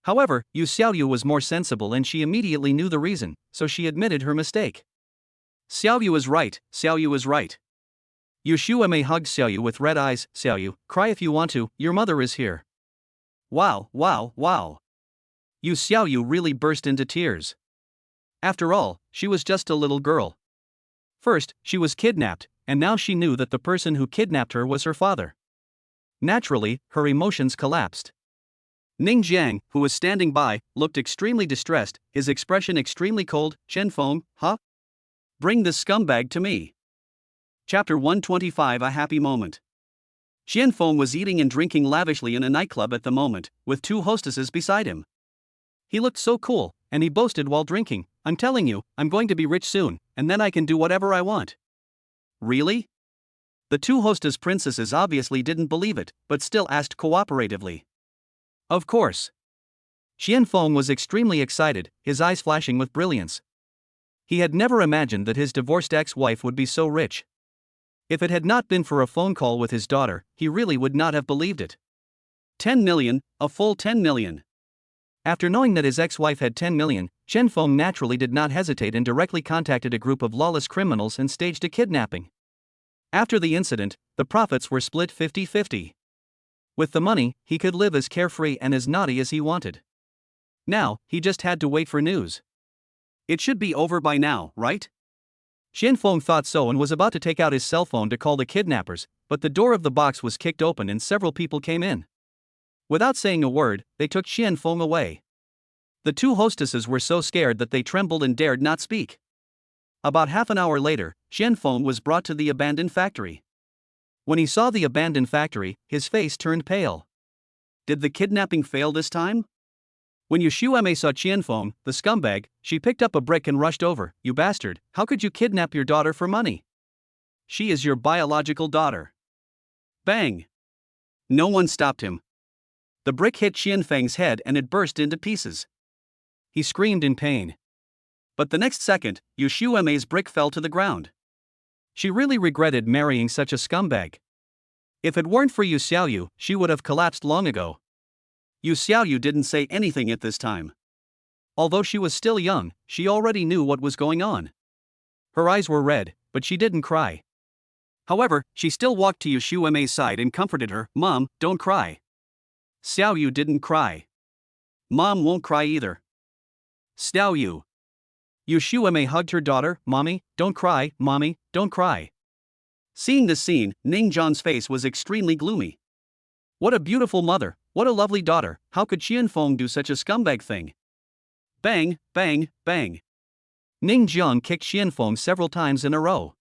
However, Yu Xiaoyu was more sensible and she immediately knew the reason, so she admitted her mistake. Xiaoyu is right, Xiaoyu is right. Yu Shuemei hugged Xiaoyu with red eyes. Xiaoyu, cry if you want to, your mother is here. Wow, wow, wow. Yu Xiaoyu really burst into tears. After all, she was just a little girl. First, she was kidnapped, and now she knew that the person who kidnapped her was her father. Naturally, her emotions collapsed. Ning Jiang, who was standing by, looked extremely distressed, his expression extremely cold. Qianfeng, huh? Bring this scumbag to me. Chapter 125 A Happy Moment. Qianfeng was eating and drinking lavishly in a nightclub at the moment, with 2 hostesses beside him. He looked so cool, and he boasted while drinking, I'm telling you, I'm going to be rich soon, and then I can do whatever I want. Really? The 2 hostess princesses obviously didn't believe it, but still asked cooperatively. Of course. Qianfeng was extremely excited, his eyes flashing with brilliance. He had never imagined that his divorced ex-wife would be so rich. If it had not been for a phone call with his daughter, he really would not have believed it. 10 million, a full 10 million. After knowing that his ex-wife had 10 million, Qianfeng naturally did not hesitate and directly contacted a group of lawless criminals and staged a kidnapping. After the incident, the profits were split 50-50. With the money, he could live as carefree and as naughty as he wanted. Now, he just had to wait for news. It should be over by now, right? Qianfeng thought so and was about to take out his cell phone to call the kidnappers, but the door of the box was kicked open and several people came in. Without saying a word, they took Qianfeng away. The 2 hostesses were so scared that they trembled and dared not speak. About half an hour later, Qianfeng was brought to the abandoned factory. When he saw the abandoned factory, his face turned pale. Did the kidnapping fail this time? When Yu Shuemei saw Qianfeng, the scumbag, she picked up a brick and rushed over. You bastard, how could you kidnap your daughter for money? She is your biological daughter. Bang! No one stopped him. The brick hit Qianfeng's head and it burst into pieces. He screamed in pain. But the next second, Yu Shuemei's brick fell to the ground. She really regretted marrying such a scumbag. If it weren't for Yu Xiaoyu, she would have collapsed long ago. Yu Xiaoyu didn't say anything at this time. Although she was still young, she already knew what was going on. Her eyes were red, but she didn't cry. However, she still walked to Yu Shuemei's side and comforted her. Mom, don't cry. Xiaoyu didn't cry. Mom won't cry either. Xiaoyu. Yu Shuemei hugged her daughter. Mommy, don't cry, mommy, don't cry. Seeing this scene, Ning Jiang's face was extremely gloomy. What a beautiful mother, what a lovely daughter, how could Qianfeng do such a scumbag thing? Bang, bang, bang. Ning Jiang kicked Qianfeng several times in a row.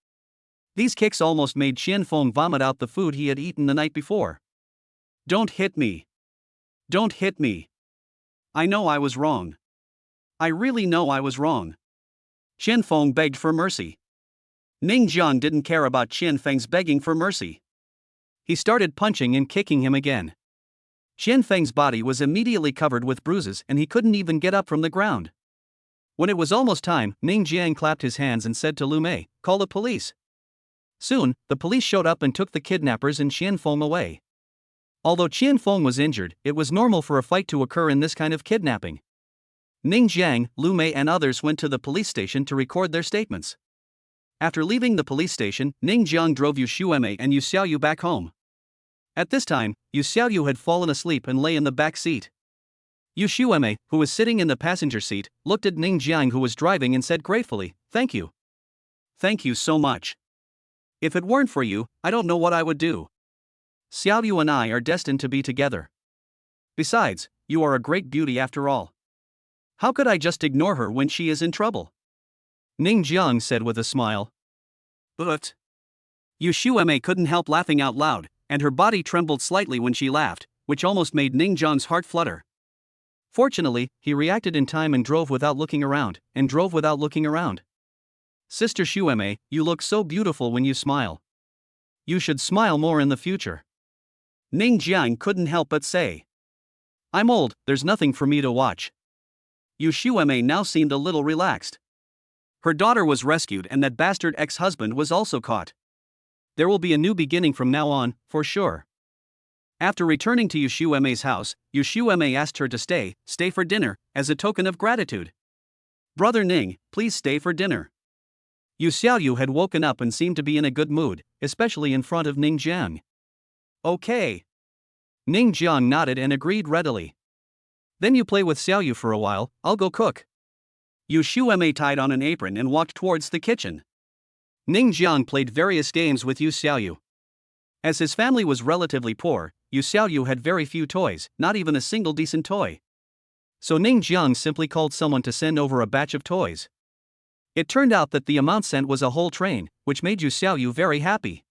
These kicks almost made Qianfeng vomit out the food he had eaten the night before. Don't hit me. Don't hit me. I know I was wrong. I really know I was wrong. Qianfeng begged for mercy. Ning Jiang didn't care about Qianfeng's begging for mercy. He started punching and kicking him again. Qianfeng's body was immediately covered with bruises and he couldn't even get up from the ground. When it was almost time, Ning Jiang clapped his hands and said to Lu Mei, "Call the police." Soon, the police showed up and took the kidnappers and Qianfeng away. Although Qianfeng was injured, it was normal for a fight to occur in this kind of kidnapping. Ning Jiang, Lu Mei and others went to the police station to record their statements. After leaving the police station, Ning Jiang drove Yu Xuemei and Yu Xiaoyu back home. At this time, Yu Xiaoyu had fallen asleep and lay in the back seat. Yu Xuemei, who was sitting in the passenger seat, looked at Ning Jiang who was driving and said gratefully, "Thank you. Thank you so much. If it weren't for you, I don't know what I would do. Xiaoyu and I are destined to be together. Besides, you are a great beauty after all. How could I just ignore her when she is in trouble?" Ning Jiang said with a smile. But Yu Xuemei couldn't help laughing out loud, and her body trembled slightly when she laughed, which almost made Ning Jiang's heart flutter. Fortunately, he reacted in time and drove without looking around. "Sister Xuemei, you look so beautiful when you smile. You should smile more in the future." Ning Jiang couldn't help but say. "I'm old, there's nothing for me to watch." Yu Xuemei now seemed a little relaxed. Her daughter was rescued and that bastard ex-husband was also caught. There will be a new beginning from now on, for sure. After returning to Yu Xuemei's house, Yu Xuemei asked her to stay for dinner, as a token of gratitude. "Brother Ning, please stay for dinner." Yu Xiaoyu had woken up and seemed to be in a good mood, especially in front of Ning Jiang. "Okay." Ning Jiang nodded and agreed readily. "Then you play with Xiaoyu for a while, I'll go cook." Yu Xuemei tied on an apron and walked towards the kitchen. Ning Jiang played various games with Yu Xiaoyu. As his family was relatively poor, Yu Xiaoyu had very few toys, not even a single decent toy. So Ning Jiang simply called someone to send over a batch of toys. It turned out that the amount sent was a whole train, which made Yu Xiaoyu very happy.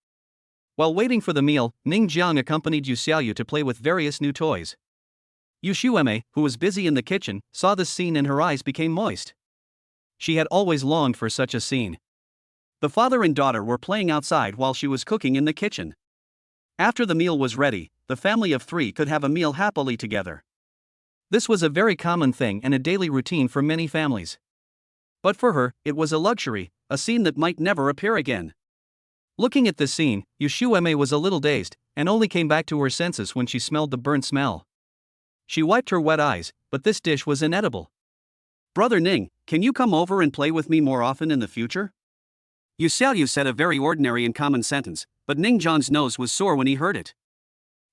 While waiting for the meal, Ning Jiang accompanied Yu Xiaoyu to play with various new toys. Yu Xuemei, who was busy in the kitchen, saw this scene and her eyes became moist. She had always longed for such a scene. The father and daughter were playing outside while she was cooking in the kitchen. After the meal was ready, the family of three could have a meal happily together. This was a very common thing and a daily routine for many families. But for her, it was a luxury, a scene that might never appear again. Looking at this scene, Yu Xuemei was a little dazed, and only came back to her senses when she smelled the burnt smell. She wiped her wet eyes, but this dish was inedible. "Brother Ning, can you come over and play with me more often in the future?" Yu Xiaoyu said a very ordinary and common sentence, but Ning Jiang's nose was sore when he heard it.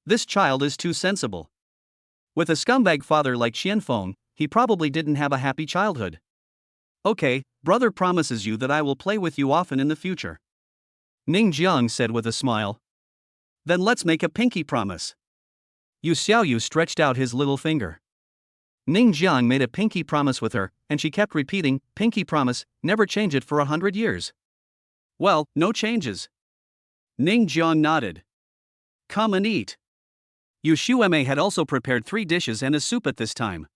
This child is too sensible. With a scumbag father like Qianfeng, he probably didn't have a happy childhood. "Okay, brother promises you that I will play with you often in the future," Ning Jiang said with a smile. "Then let's make a pinky promise." Yu Xiaoyu stretched out his little finger. Ning Jiang made a pinky promise with her, and she kept repeating, "Pinky promise, never change it for 100 years. "Well, no changes." Ning Jiang nodded. "Come and eat." Yu Xuemei had also prepared 3 dishes and a soup at this time.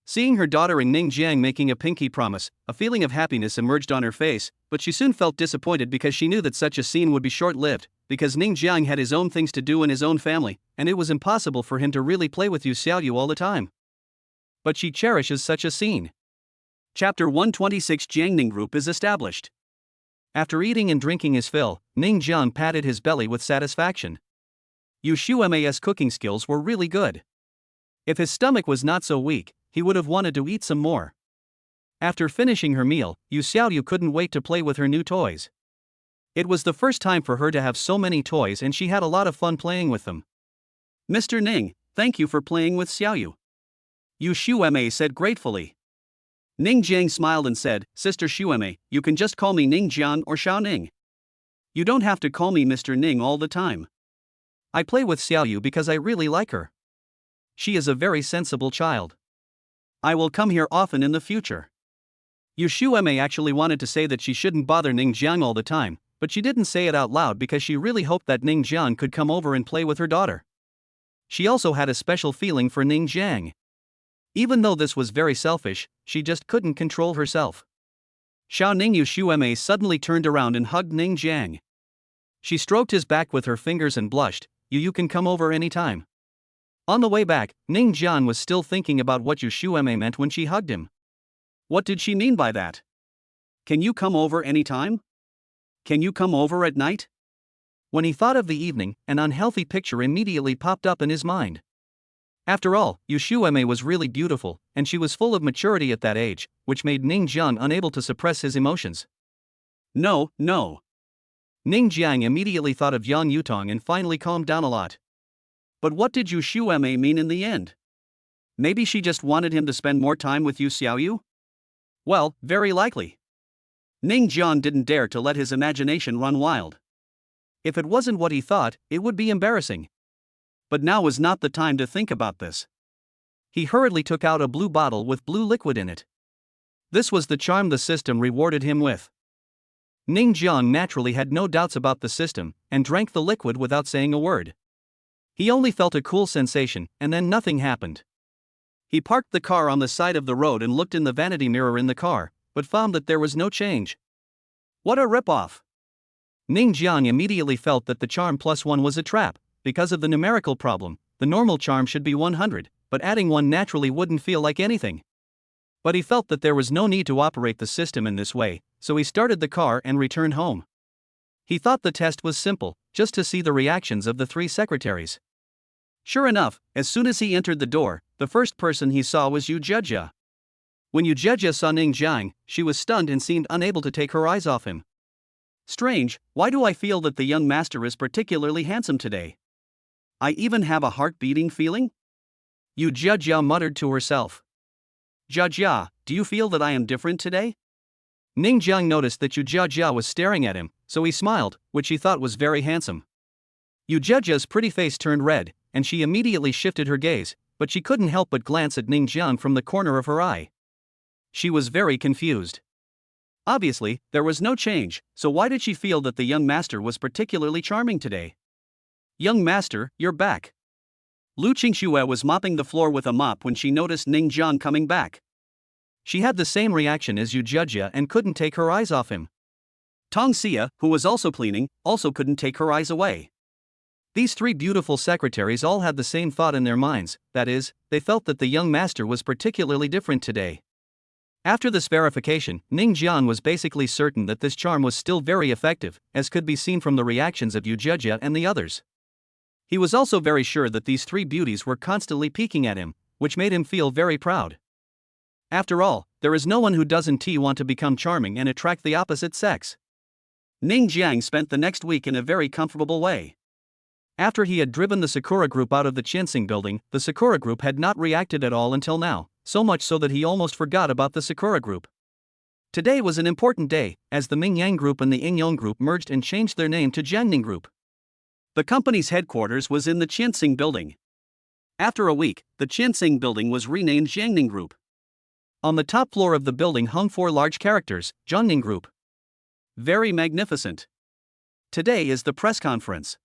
Seeing her daughter and Ning Jiang making a pinky promise, a feeling of happiness emerged on her face, but she soon felt disappointed because she knew that such a scene would be short-lived, because Ning Jiang had his own things to do in his own family, and it was impossible for him to really play with Yu Xiaoyu all the time. But she cherishes such a scene. Chapter 126 Jiangning Group is established. After eating and drinking his fill, Ning Jiang patted his belly with satisfaction. Yu Xuemei's cooking skills were really good. If his stomach was not so weak, he would have wanted to eat some more. After finishing her meal, Yu Xiaoyu couldn't wait to play with her new toys. It was the first time for her to have so many toys and she had a lot of fun playing with them. "Mr. Ning, thank you for playing with Xiaoyu," Yu Xuemei said gratefully. Ning Jiang smiled and said, "Sister Xuemei, you can just call me Ning Jiang or Xiao Ning. You don't have to call me Mr. Ning all the time. I play with Xiaoyu because I really like her. She is a very sensible child. I will come here often in the future." Yu Xuemei actually wanted to say that she shouldn't bother Ning Jiang all the time, but she didn't say it out loud because she really hoped that Ning Jian could come over and play with her daughter. She also had a special feeling for Ning Jiang. Even though this was very selfish, she just couldn't control herself. Xiao Ningyu Xueme suddenly turned around and hugged Ning Jiang. She stroked his back with her fingers and blushed. You can come over anytime. On the way back, Ning Jian was still thinking about what Yu Xueme meant when she hugged him. What did she mean by that? Can you come over anytime? Can you come over at night? When he thought of the evening, an unhealthy picture immediately popped up in his mind. After all, Yu Xueme was really beautiful, and she was full of maturity at that age, which made Ning Jiang unable to suppress his emotions. No. Ning Jiang immediately thought of Yang Yutong and finally calmed down a lot. But what did Yu Xueme mean in the end? Maybe she just wanted him to spend more time with Yu Xiaoyu? Well, very likely. Ning Jiang didn't dare to let his imagination run wild. If it wasn't what he thought, it would be embarrassing. But now was not the time to think about this. He hurriedly took out a blue bottle with blue liquid in it. This was the charm the system rewarded him with. Ning Jiang naturally had no doubts about the system, and drank the liquid without saying a word. He only felt a cool sensation, and then nothing happened. He parked the car on the side of the road and looked in the vanity mirror in the car, but found that there was no change. What a rip-off! Ning Jiang immediately felt that the charm +1 was a trap. Because of the numerical problem, the normal charm should be 100, but adding 1 naturally wouldn't feel like anything. But he felt that there was no need to operate the system in this way, so he started the car and returned home. He thought the test was simple, just to see the reactions of the 3 secretaries. Sure enough, as soon as he entered the door, the first person he saw was Yu Jejia. When Yu Jejia saw Ning Jiang, she was stunned and seemed unable to take her eyes off him. Strange, why do I feel that the young master is particularly handsome today? I even have a heart-beating feeling? Yu Jejia muttered to herself. Jejia, do you feel that I am different today? Ning Jiang noticed that Yu Jejia was staring at him, so he smiled, which he thought was very handsome. Yu Jejia's pretty face turned red, and she immediately shifted her gaze, but she couldn't help but glance at Ning Jiang from the corner of her eye. She was very confused. Obviously, there was no change, so why did she feel that the young master was particularly charming today? Young master, you're back. Lu Qingxue was mopping the floor with a mop when she noticed Ning Jiang coming back. She had the same reaction as Yu Jejia and couldn't take her eyes off him. Tong Xia, who was also cleaning, also couldn't take her eyes away. These 3 beautiful secretaries all had the same thought in their minds, that is, they felt that the young master was particularly different today. After this verification, Ning Jiang was basically certain that this charm was still very effective, as could be seen from the reactions of Yu Jejia and the others. He was also very sure that these 3 beauties were constantly peeking at him, which made him feel very proud. After all, there is no one who doesn't want to become charming and attract the opposite sex. Ning Jiang spent the next week in a very comfortable way. After he had driven the Sakura Group out of the Qianxing building, the Sakura Group had not reacted at all until now, so much so that he almost forgot about the Sakura Group. Today was an important day, as the Mingyang Group and the Yingyong Group merged and changed their name to Jiangning Group. The company's headquarters was in the Qianxing building. After a week, the Qianxing building was renamed Jiangning Group. On the top floor of the building hung 4 large characters, Jiangning Group. Very magnificent. Today is the press conference.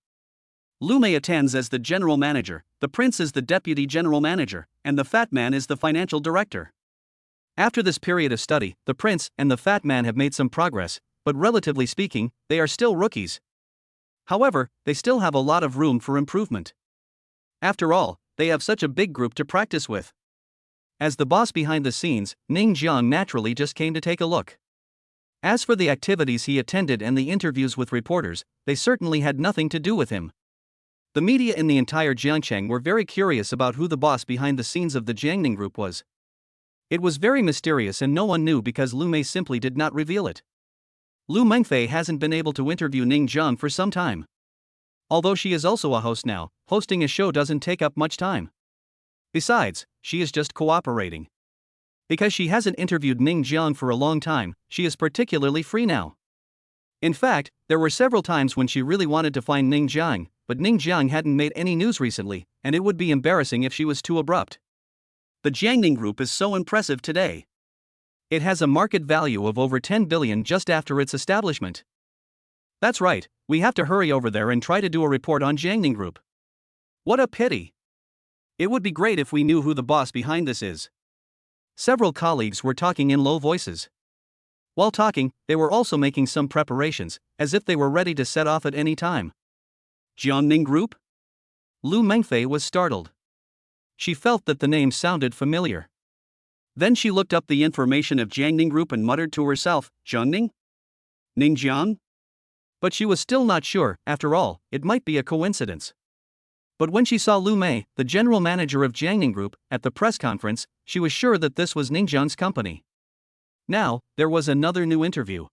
Lu Mei attends as the general manager, the prince is the deputy general manager, and the fat man is the financial director. After this period of study, the prince and the fat man have made some progress, but relatively speaking, they are still rookies. However, they still have a lot of room for improvement. After all, they have such a big group to practice with. As the boss behind the scenes, Ning Jiang naturally just came to take a look. As for the activities he attended and the interviews with reporters, they certainly had nothing to do with him. The media in the entire Jiangcheng were very curious about who the boss behind the scenes of the Jiangning Group was. It was very mysterious and no one knew because Lu Mei simply did not reveal it. Lu Mengfei hasn't been able to interview Ning Jiang for some time. Although she is also a host now, hosting a show doesn't take up much time. Besides, she is just cooperating. Because she hasn't interviewed Ning Jiang for a long time, she is particularly free now. In fact, there were several times when she really wanted to find Ning Jiang, but Ning Jiang hadn't made any news recently, and it would be embarrassing if she was too abrupt. The Jiangning Group is so impressive today. It has a market value of over 10 billion just after its establishment. That's right, we have to hurry over there and try to do a report on Jiangning Group. What a pity. It would be great if we knew who the boss behind this is. Several colleagues were talking in low voices. While talking, they were also making some preparations, as if they were ready to set off at any time. Jiangning Group? Lu Mengfei was startled. She felt that the name sounded familiar. Then she looked up the information of Jiangning Group and muttered to herself, Jiangning? Ningjiang? But she was still not sure. After all, it might be a coincidence. But when she saw Lu Mei, the general manager of Jiangning Group, at the press conference, she was sure that this was Ningjiang's company. Now, there was another new interview.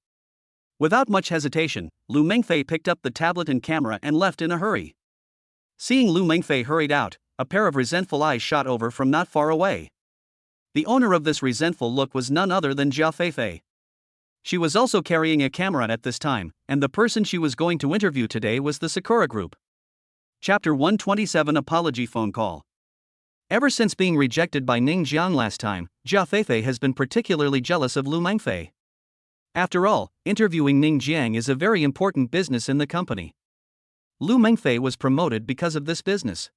Without much hesitation, Lu Mengfei picked up the tablet and camera and left in a hurry. Seeing Lu Mengfei hurried out, a pair of resentful eyes shot over from not far away. The owner of this resentful look was none other than Jia Feifei. She was also carrying a camera at this time, and the person she was going to interview today was the Sakura Group. Chapter 127 Apology Phone Call. Ever since being rejected by Ning Jiang last time, Jia Feifei has been particularly jealous of Lu Mengfei. After all, interviewing Ning Jiang is a very important business in the company. Lu Mengfei was promoted because of this business.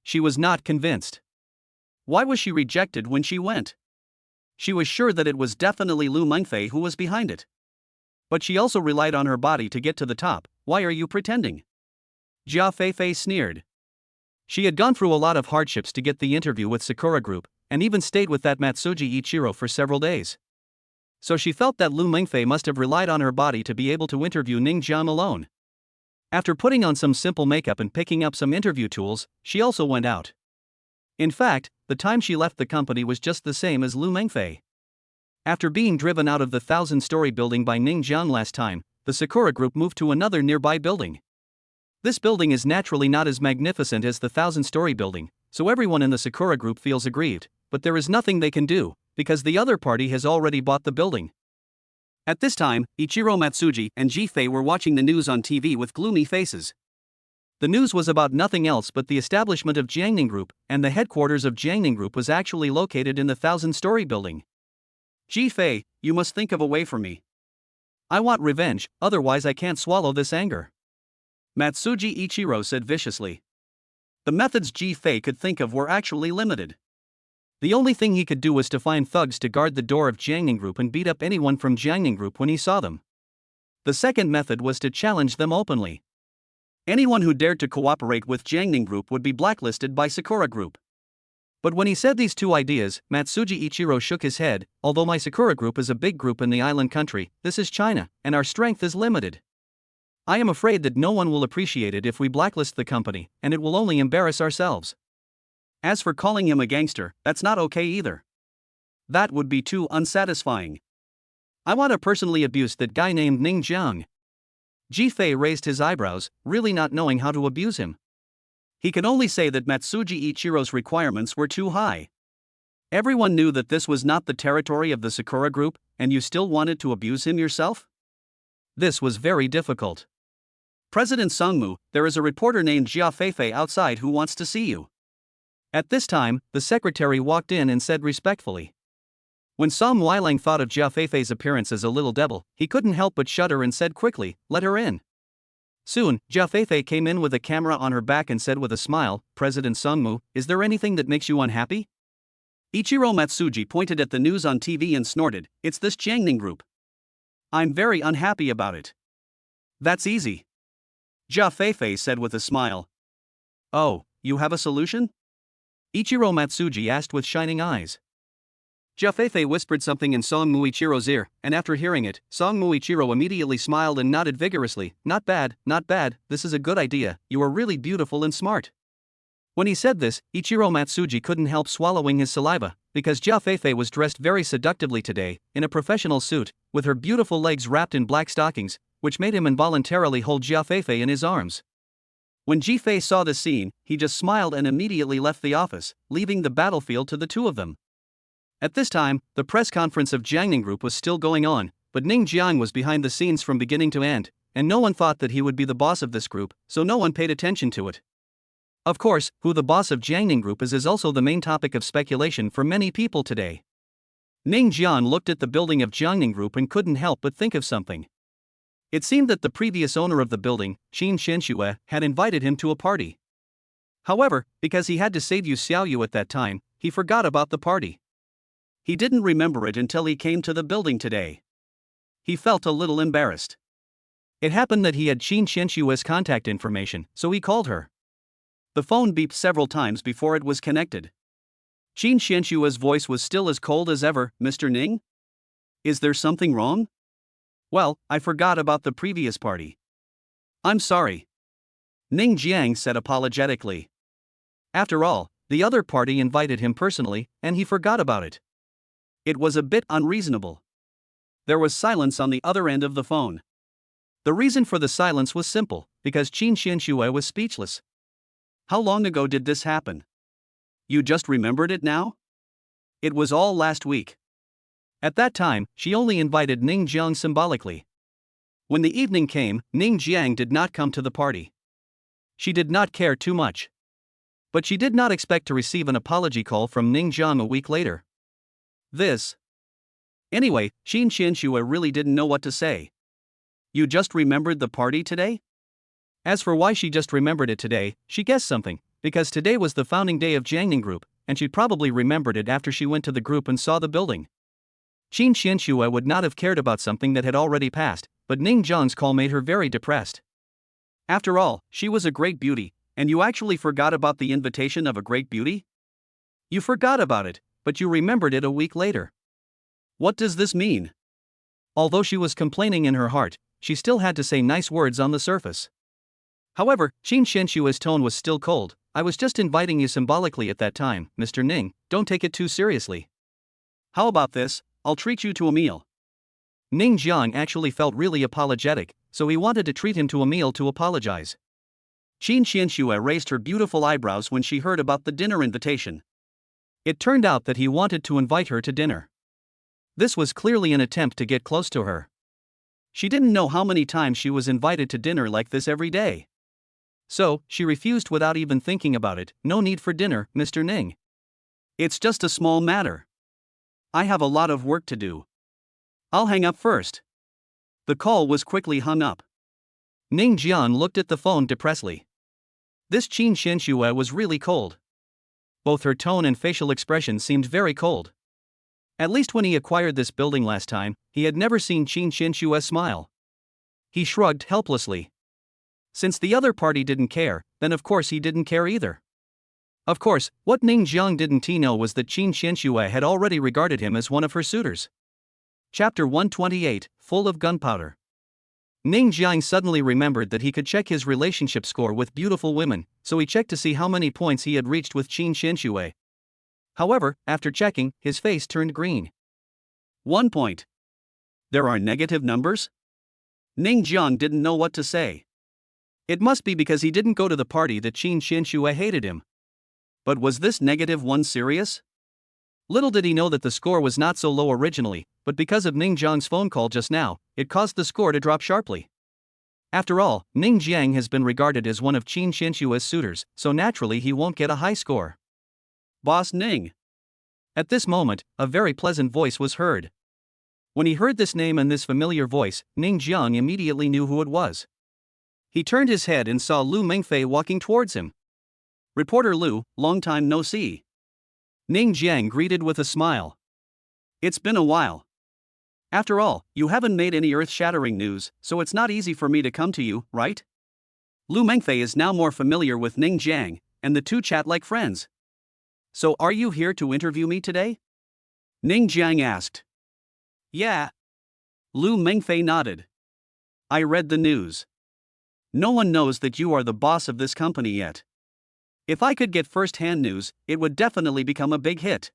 She was not convinced. Why was she rejected when she went? She was sure that it was definitely Lu Mengfei who was behind it. But she also relied on her body to get to the top. Why are you pretending? Jia Feifei sneered. She had gone through a lot of hardships to get the interview with Sakura Group, and even stayed with that Matsuji Ichiro for several days. So she felt that Lu Mengfei must have relied on her body to be able to interview Ning Jiang alone. After putting on some simple makeup and picking up some interview tools, she also went out. In fact, the time she left the company was just the same as Lu Mengfei. After being driven out of the 1,000-story building by Ning Jiang last time, the Sakura Group moved to another nearby building. This building is naturally not as magnificent as the 1,000-story building, so everyone in the Sakura Group feels aggrieved, but there is nothing they can do, because the other party has already bought the building. At this time, Ichiro Matsuji and Ji-Fei were watching the news on TV with gloomy faces. The news was about nothing else but the establishment of Jiangning Group, and the headquarters of Jiangning Group was actually located in the 1,000-story building. Ji-Fei, you must think of a way for me. I want revenge, otherwise I can't swallow this anger. Matsuji Ichiro said viciously. The methods Ji-Fei could think of were actually limited. The only thing he could do was to find thugs to guard the door of Jiangning Group and beat up anyone from Jiangning Group when he saw them. The second method was to challenge them openly. Anyone who dared to cooperate with Jiangning Group would be blacklisted by Sakura Group. But when he said these two ideas, Matsuji Ichiro shook his head. Although my Sakura Group is a big group in the island country, this is China, and our strength is limited. I am afraid that no one will appreciate it if we blacklist the company, and it will only embarrass ourselves. As for calling him a gangster, that's not okay either. That would be too unsatisfying. I want to personally abuse that guy named Ning Jiang. Ji-Fei raised his eyebrows, really not knowing how to abuse him. He could only say that Matsuji Ichiro's requirements were too high. Everyone knew that this was not the territory of the Sakura Group, and you still wanted to abuse him yourself? This was very difficult. President Songmu, there is a reporter named Jia Feifei outside who wants to see you. At this time, the secretary walked in and said respectfully. When Song Weilang thought of Jia Feifei's appearance as a little devil, he couldn't help but shudder and said quickly, "Let her in." Soon, Jia Feifei came in with a camera on her back and said with a smile, "President Songmu, is there anything that makes you unhappy?" Ichiro Matsuji pointed at the news on TV and snorted, "It's this Jiangning Group. I'm very unhappy about it." "That's easy," Jia Feifei said with a smile. "Oh, you have a solution?" Ichiro Matsuji asked with shining eyes. Jia Feifei whispered something in Songmu Ichiro's ear, and after hearing it, Songmu Ichiro immediately smiled and nodded vigorously. Not bad, this is a good idea, you are really beautiful and smart." When he said this, Ichiro Matsuji couldn't help swallowing his saliva, because Jia Feifei was dressed very seductively today, in a professional suit, with her beautiful legs wrapped in black stockings, which made him involuntarily hold Jia Feifei in his arms. When Ji-Fei saw the scene, he just smiled and immediately left the office, leaving the battlefield to the two of them. At this time, the press conference of Jiangning Group was still going on, but Ning Jiang was behind the scenes from beginning to end, and no one thought that he would be the boss of this group, so no one paid attention to it. Of course, who the boss of Jiangning Group is also the main topic of speculation for many people today. Ning Jiang looked at the building of Jiangning Group and couldn't help but think of something. It seemed that the previous owner of the building, Qin Xianxue, had invited him to a party. However, because he had to save Yu Xiaoyu at that time, he forgot about the party. He didn't remember it until he came to the building today. He felt a little embarrassed. It happened that he had Qin Xianxue's contact information, so he called her. The phone beeped several times before it was connected. Qin Xianxue's voice was still as cold as ever. "Mr. Ning? Is there something wrong?" "Well, I forgot about the previous party." "I'm sorry," Ning Jiang said apologetically. After all, the other party invited him personally, and he forgot about it. It was a bit unreasonable. There was silence on the other end of the phone. The reason for the silence was simple, because Qin Xianxue was speechless. How long ago did this happen? You just remembered it now? It was all last week. At that time, she only invited Ning Jiang symbolically. When the evening came, Ning Jiang did not come to the party. She did not care too much. But she did not expect to receive an apology call from Ning Jiang a week later. Anyway, Qin Xianxue really didn't know what to say. You just remembered the party today? As for why she just remembered it today, she guessed something, because today was the founding day of Jiangning Group, and she probably remembered it after she went to the group and saw the building. Qin Xianxue would not have cared about something that had already passed, but Ning Jiang's call made her very depressed. After all, she was a great beauty, and you actually forgot about the invitation of a great beauty? You forgot about it, but you remembered it a week later. What does this mean? Although she was complaining in her heart, she still had to say nice words on the surface. However, Qin Xianxue's tone was still cold. "I was just inviting you symbolically at that time, Mr. Ning, don't take it too seriously. How about this, I'll treat you to a meal." Ning Jiang actually felt really apologetic, so he wanted to treat him to a meal to apologize. Qin Xianxue raised her beautiful eyebrows when she heard about the dinner invitation. It turned out that he wanted to invite her to dinner. This was clearly an attempt to get close to her. She didn't know how many times she was invited to dinner like this every day. So, she refused without even thinking about it. "No need for dinner, Mr. Ning. It's just a small matter. I have a lot of work to do. I'll hang up first." The call was quickly hung up. Ning Jian looked at the phone depressedly. This Qin Xianxue was really cold. Both her tone and facial expression seemed very cold. At least when he acquired this building last time, he had never seen Qin Xianxue smile. He shrugged helplessly. Since the other party didn't care, then of course he didn't care either. Of course, what Ning Jiang didn't know was that Qin Xianxue had already regarded him as one of her suitors. Chapter 128, Full of Gunpowder. Ning Jiang suddenly remembered that he could check his relationship score with beautiful women, so he checked to see how many points he had reached with Qin Xianxue. However, after checking, his face turned green. 1 point. There are negative numbers? Ning Jiang didn't know what to say. It must be because he didn't go to the party that Qin Xianxue hated him. But was this -1 serious? Little did he know that the score was not so low originally, but because of Ning Jiang's phone call just now, it caused the score to drop sharply. After all, Ning Jiang has been regarded as one of Qin Xianxue's suitors, so naturally he won't get a high score. "Boss Ning." At this moment, a very pleasant voice was heard. When he heard this name and this familiar voice, Ning Jiang immediately knew who it was. He turned his head and saw Lu Mengfei walking towards him. "Reporter Lu, long time no see." Ning Jiang greeted with a smile. "It's been a while. After all, you haven't made any earth-shattering news, so it's not easy for me to come to you, right?" Lu Mengfei is now more familiar with Ning Jiang, and the two chat like friends. "So are you here to interview me today?" Ning Jiang asked. "Yeah." Lu Mengfei nodded. "I read the news. No one knows that you are the boss of this company yet. If I could get first-hand news, it would definitely become a big hit."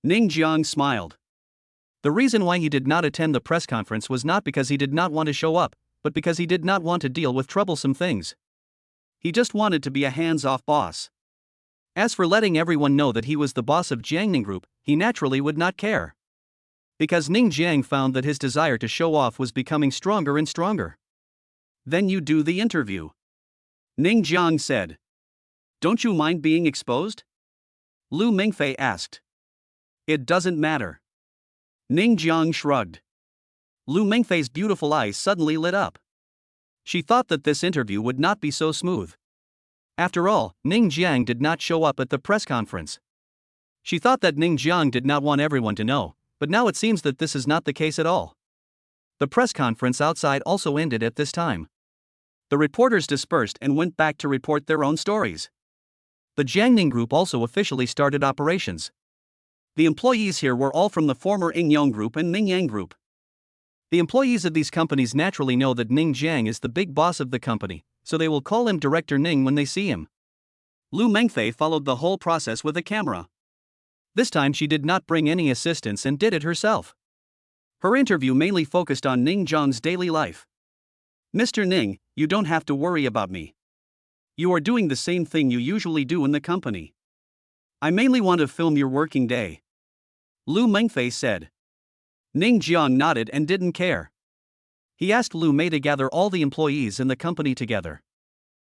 Ning Jiang smiled. The reason why he did not attend the press conference was not because he did not want to show up, but because he did not want to deal with troublesome things. He just wanted to be a hands-off boss. As for letting everyone know that he was the boss of Jiangning Group, he naturally would not care. Because Ning Jiang found that his desire to show off was becoming stronger and stronger. "Then you do the interview," Ning Jiang said. "Don't you mind being exposed?" Lu Mengfei asked. "It doesn't matter." Ning Jiang shrugged. Lu Mengfei's beautiful eyes suddenly lit up. She thought that this interview would not be so smooth. After all, Ning Jiang did not show up at the press conference. She thought that Ning Jiang did not want everyone to know, but now it seems that this is not the case at all. The press conference outside also ended at this time. The reporters dispersed and went back to report their own stories. The Jiangning Group also officially started operations. The employees here were all from the former Yingyong Group and Mingyang Group. The employees of these companies naturally know that Ning Jiang is the big boss of the company, so they will call him Director Ning when they see him. Lu Mengfei followed the whole process with a camera. This time she did not bring any assistants and did it herself. Her interview mainly focused on Ning Jiang's daily life. Mr. Ning, you don't have to worry about me. You are doing the same thing you usually do in the company. I mainly want to film your working day. Lu Mengfei said. Ning Jiang nodded and didn't care. He asked Lu Mei to gather all the employees in the company together.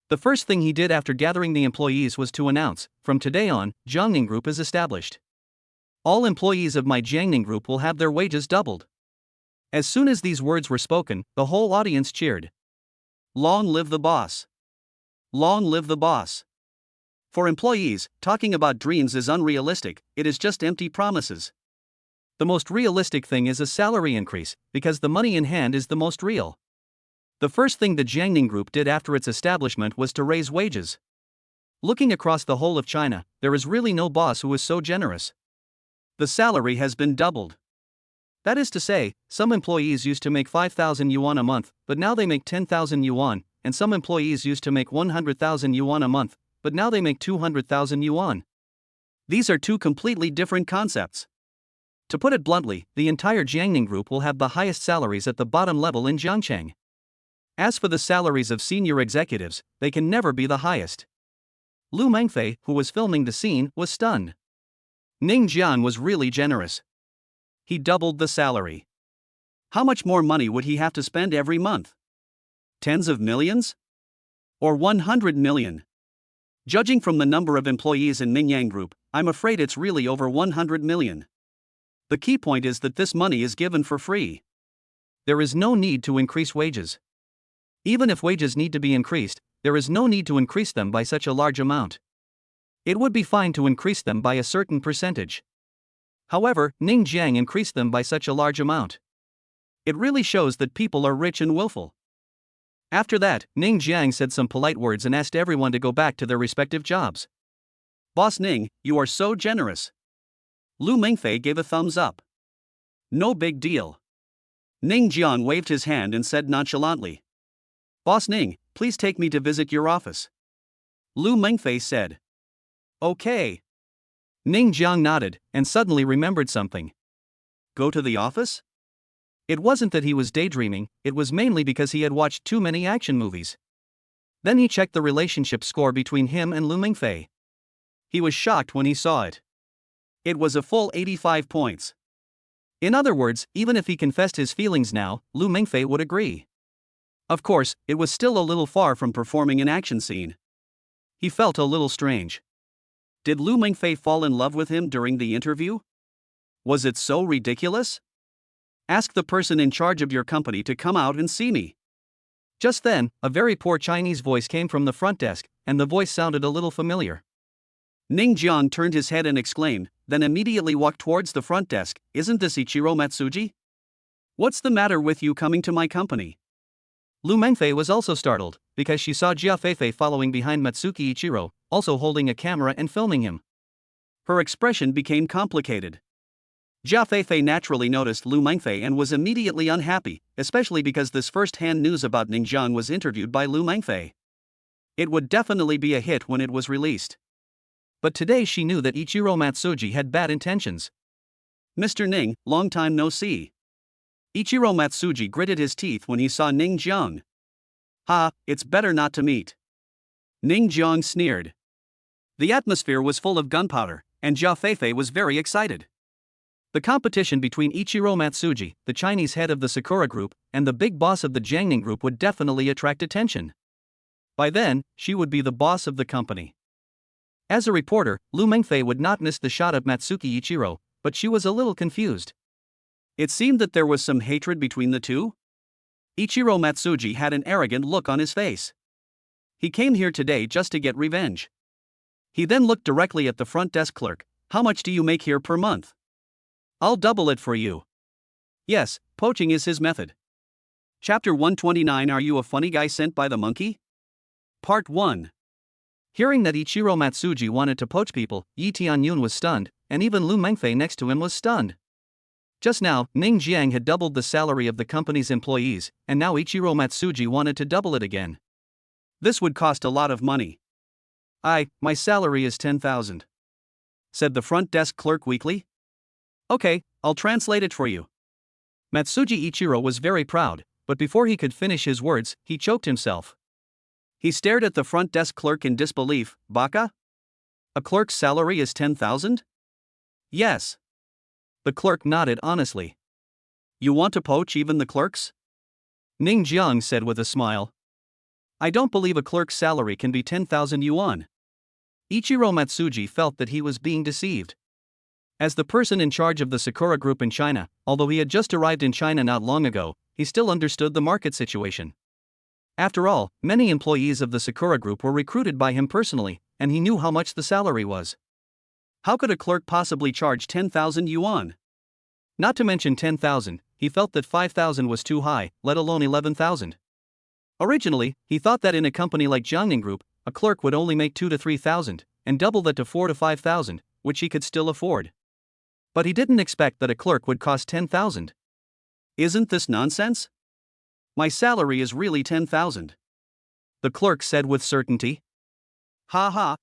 The first thing he did after gathering the employees was to announce, from today on, Jiangning Group is established. All employees of my Jiangning Group will have their wages doubled. As soon as these words were spoken, the whole audience cheered. Long live the boss! Long live the boss! For employees, talking about dreams is unrealistic, it is just empty promises. The most realistic thing is a salary increase, because the money in hand is the most real. The first thing the Jiangning Group did after its establishment was to raise wages. Looking across the whole of China, there is really no boss who is so generous. The salary has been doubled. That is to say, some employees used to make 5,000 yuan a month, but now they make 10,000 yuan, and some employees used to make 100,000 yuan a month, but now they make 200,000 yuan. These are two completely different concepts. To put it bluntly, the entire Jiangning Group will have the highest salaries at the bottom level in Jiangcheng. As for the salaries of senior executives, they can never be the highest. Lu Mengfei, who was filming the scene, was stunned. Ning Jiang was really generous. He doubled the salary. How much more money would he have to spend every month? Tens of millions? Or 100 million? Judging from the number of employees in Mingyang Group, I'm afraid it's really over 100 million. The key point is that this money is given for free. There is no need to increase wages. Even if wages need to be increased, there is no need to increase them by such a large amount. It would be fine to increase them by a certain percentage. However, Ning Jiang increased them by such a large amount. It really shows that people are rich and willful. After that, Ning Jiang said some polite words and asked everyone to go back to their respective jobs. Boss Ning, you are so generous. Lu Mengfei gave a thumbs up. No big deal. Ning Jiang waved his hand and said nonchalantly. Boss Ning, please take me to visit your office. Lu Mengfei said. Okay. Ning Jiang nodded, and suddenly remembered something. Go to the office? It wasn't that he was daydreaming, it was mainly because he had watched too many action movies. Then he checked the relationship score between him and Lu Mengfei. He was shocked when he saw it. It was a full 85 points. In other words, even if he confessed his feelings now, Lu Mengfei would agree. Of course, it was still a little far from performing an action scene. He felt a little strange. Did Lu Mengfei fall in love with him during the interview? Was it so ridiculous? Ask the person in charge of your company to come out and see me. Just then, a very poor Chinese voice came from the front desk, and the voice sounded a little familiar. Ning Jiang turned his head and exclaimed, then immediately walked towards the front desk, isn't this Ichiro Matsuji? What's the matter with you coming to my company? Lu Mengfei was also startled, because she saw Jia Feifei following behind Matsuki Ichiro, also holding a camera and filming him. Her expression became complicated. Jia Feifei naturally noticed Lu Mengfei and was immediately unhappy, especially because this first-hand news about Ning Jiang was interviewed by Lu Mengfei. It would definitely be a hit when it was released. But today she knew that Ichiro Matsuji had bad intentions. Mr. Ning, long time no see. Ichiro Matsuji gritted his teeth when he saw Ning Jiang. Ha, it's better not to meet. Ning Jiang sneered. The atmosphere was full of gunpowder, and Jia Feifei was very excited. The competition between Ichiro Matsuji, the Chinese head of the Sakura Group, and the big boss of the Jiangning Group would definitely attract attention. By then, she would be the boss of the company. As a reporter, Lu Mengfei would not miss the shot of Matsuki Ichiro, but she was a little confused. It seemed that there was some hatred between the two. Ichiro Matsuji had an arrogant look on his face. He came here today just to get revenge. He then looked directly at the front desk clerk. How much do you make here per month? I'll double it for you. Yes, poaching is his method. Chapter 129. Are you a funny guy sent by the monkey? Part 1. Hearing that Ichiro Matsuji wanted to poach people, Yi Tianyun was stunned, and even Lu Mengfei next to him was stunned. Just now, Ning Jiang had doubled the salary of the company's employees, and now Ichiro Matsuji wanted to double it again. This would cost a lot of money. My salary is 10,000. Said the front desk clerk weakly. Okay, I'll translate it for you. Matsuji Ichiro was very proud, but before he could finish his words, he choked himself. He stared at the front desk clerk in disbelief. Baka? A clerk's salary is 10,000? Yes. The clerk nodded honestly. You want to poach even the clerks? Ning Jiang said with a smile. I don't believe a clerk's salary can be 10,000 yuan. Ichiro Matsuji felt that he was being deceived. As the person in charge of the Sakura Group in China, although he had just arrived in China not long ago, he still understood the market situation. After all, many employees of the Sakura Group were recruited by him personally, and he knew how much the salary was. How could a clerk possibly charge 10,000 yuan? Not to mention 10,000, he felt that 5,000 was too high, let alone 11,000. Originally, he thought that in a company like Jiangning Group, a clerk would only make 2,000 to 3,000, and double that to 4,000 to 5,000, which he could still afford. But he didn't expect that a clerk would cost 10,000. Isn't this nonsense? My salary is really 10,000. The clerk said with certainty. Ha ha.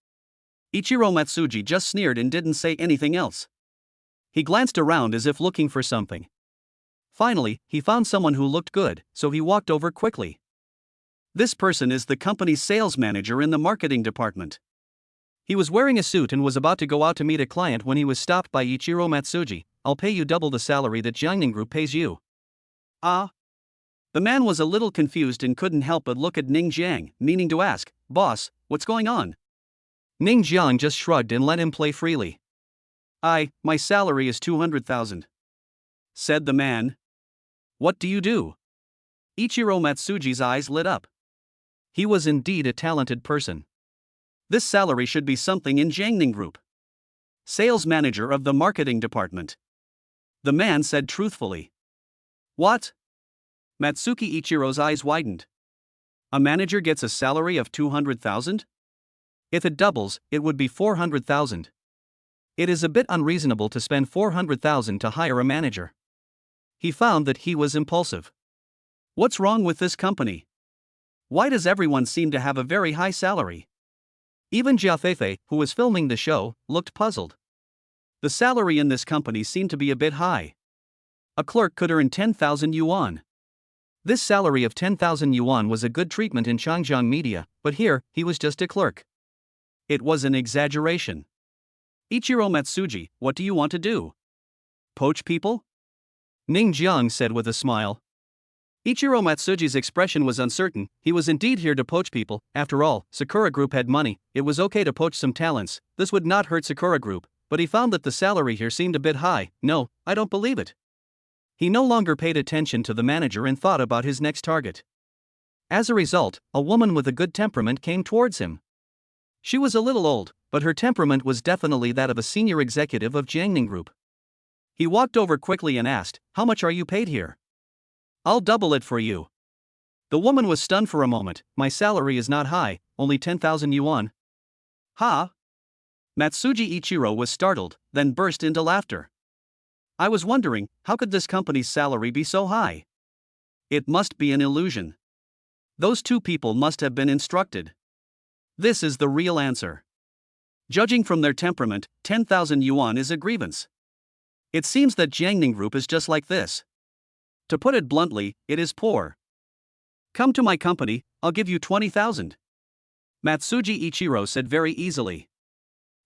Ichiro Matsuji just sneered and didn't say anything else. He glanced around as if looking for something. Finally, he found someone who looked good, so he walked over quickly. This person is the company's sales manager in the marketing department. He was wearing a suit and was about to go out to meet a client when he was stopped by Ichiro Matsuji. I'll pay you double the salary that Jiangning Group pays you. Ah? The man was a little confused and couldn't help but look at Ning Jiang, meaning to ask, Boss, what's going on? Ning Jiang just shrugged and let him play freely. My salary is 200,000. Said the man. What do you do? Ichiro Matsuji's eyes lit up. He was indeed a talented person. This salary should be something in Jiangning Group. Sales manager of the marketing department. The man said truthfully. What? Matsuki Ichiro's eyes widened. A manager gets a salary of 200,000? If it doubles, it would be 400,000. It is a bit unreasonable to spend 400,000 to hire a manager. He found that he was impulsive. What's wrong with this company? Why does everyone seem to have a very high salary? Even Jia Feifei, who was filming the show, looked puzzled. The salary in this company seemed to be a bit high. A clerk could earn 10,000 yuan. This salary of 10,000 yuan was a good treatment in Changjiang media, but here, he was just a clerk. It was an exaggeration. Ichiro Matsuji, what do you want to do? Poach people? Ning Jiang said with a smile. Ichiro Matsuji's expression was uncertain. He was indeed here to poach people. After all, Sakura Group had money. It was okay to poach some talents. This would not hurt Sakura Group, but he found that the salary here seemed a bit high. No, I don't believe it. He no longer paid attention to the manager and thought about his next target. As a result, a woman with a good temperament came towards him. She was a little old, but her temperament was definitely that of a senior executive of Jiangning Group. He walked over quickly and asked, How much are you paid here? I'll double it for you. The woman was stunned for a moment. My salary is not high, only 10,000 yuan. Ha! Matsuji Ichiro was startled, then burst into laughter. I was wondering, how could this company's salary be so high? It must be an illusion. Those two people must have been instructed. This is the real answer. Judging from their temperament, 10,000 yuan is a grievance. It seems that Jiangning Group is just like this. To put it bluntly, it is poor. Come to my company, I'll give you 20,000. Matsuji Ichiro said very easily.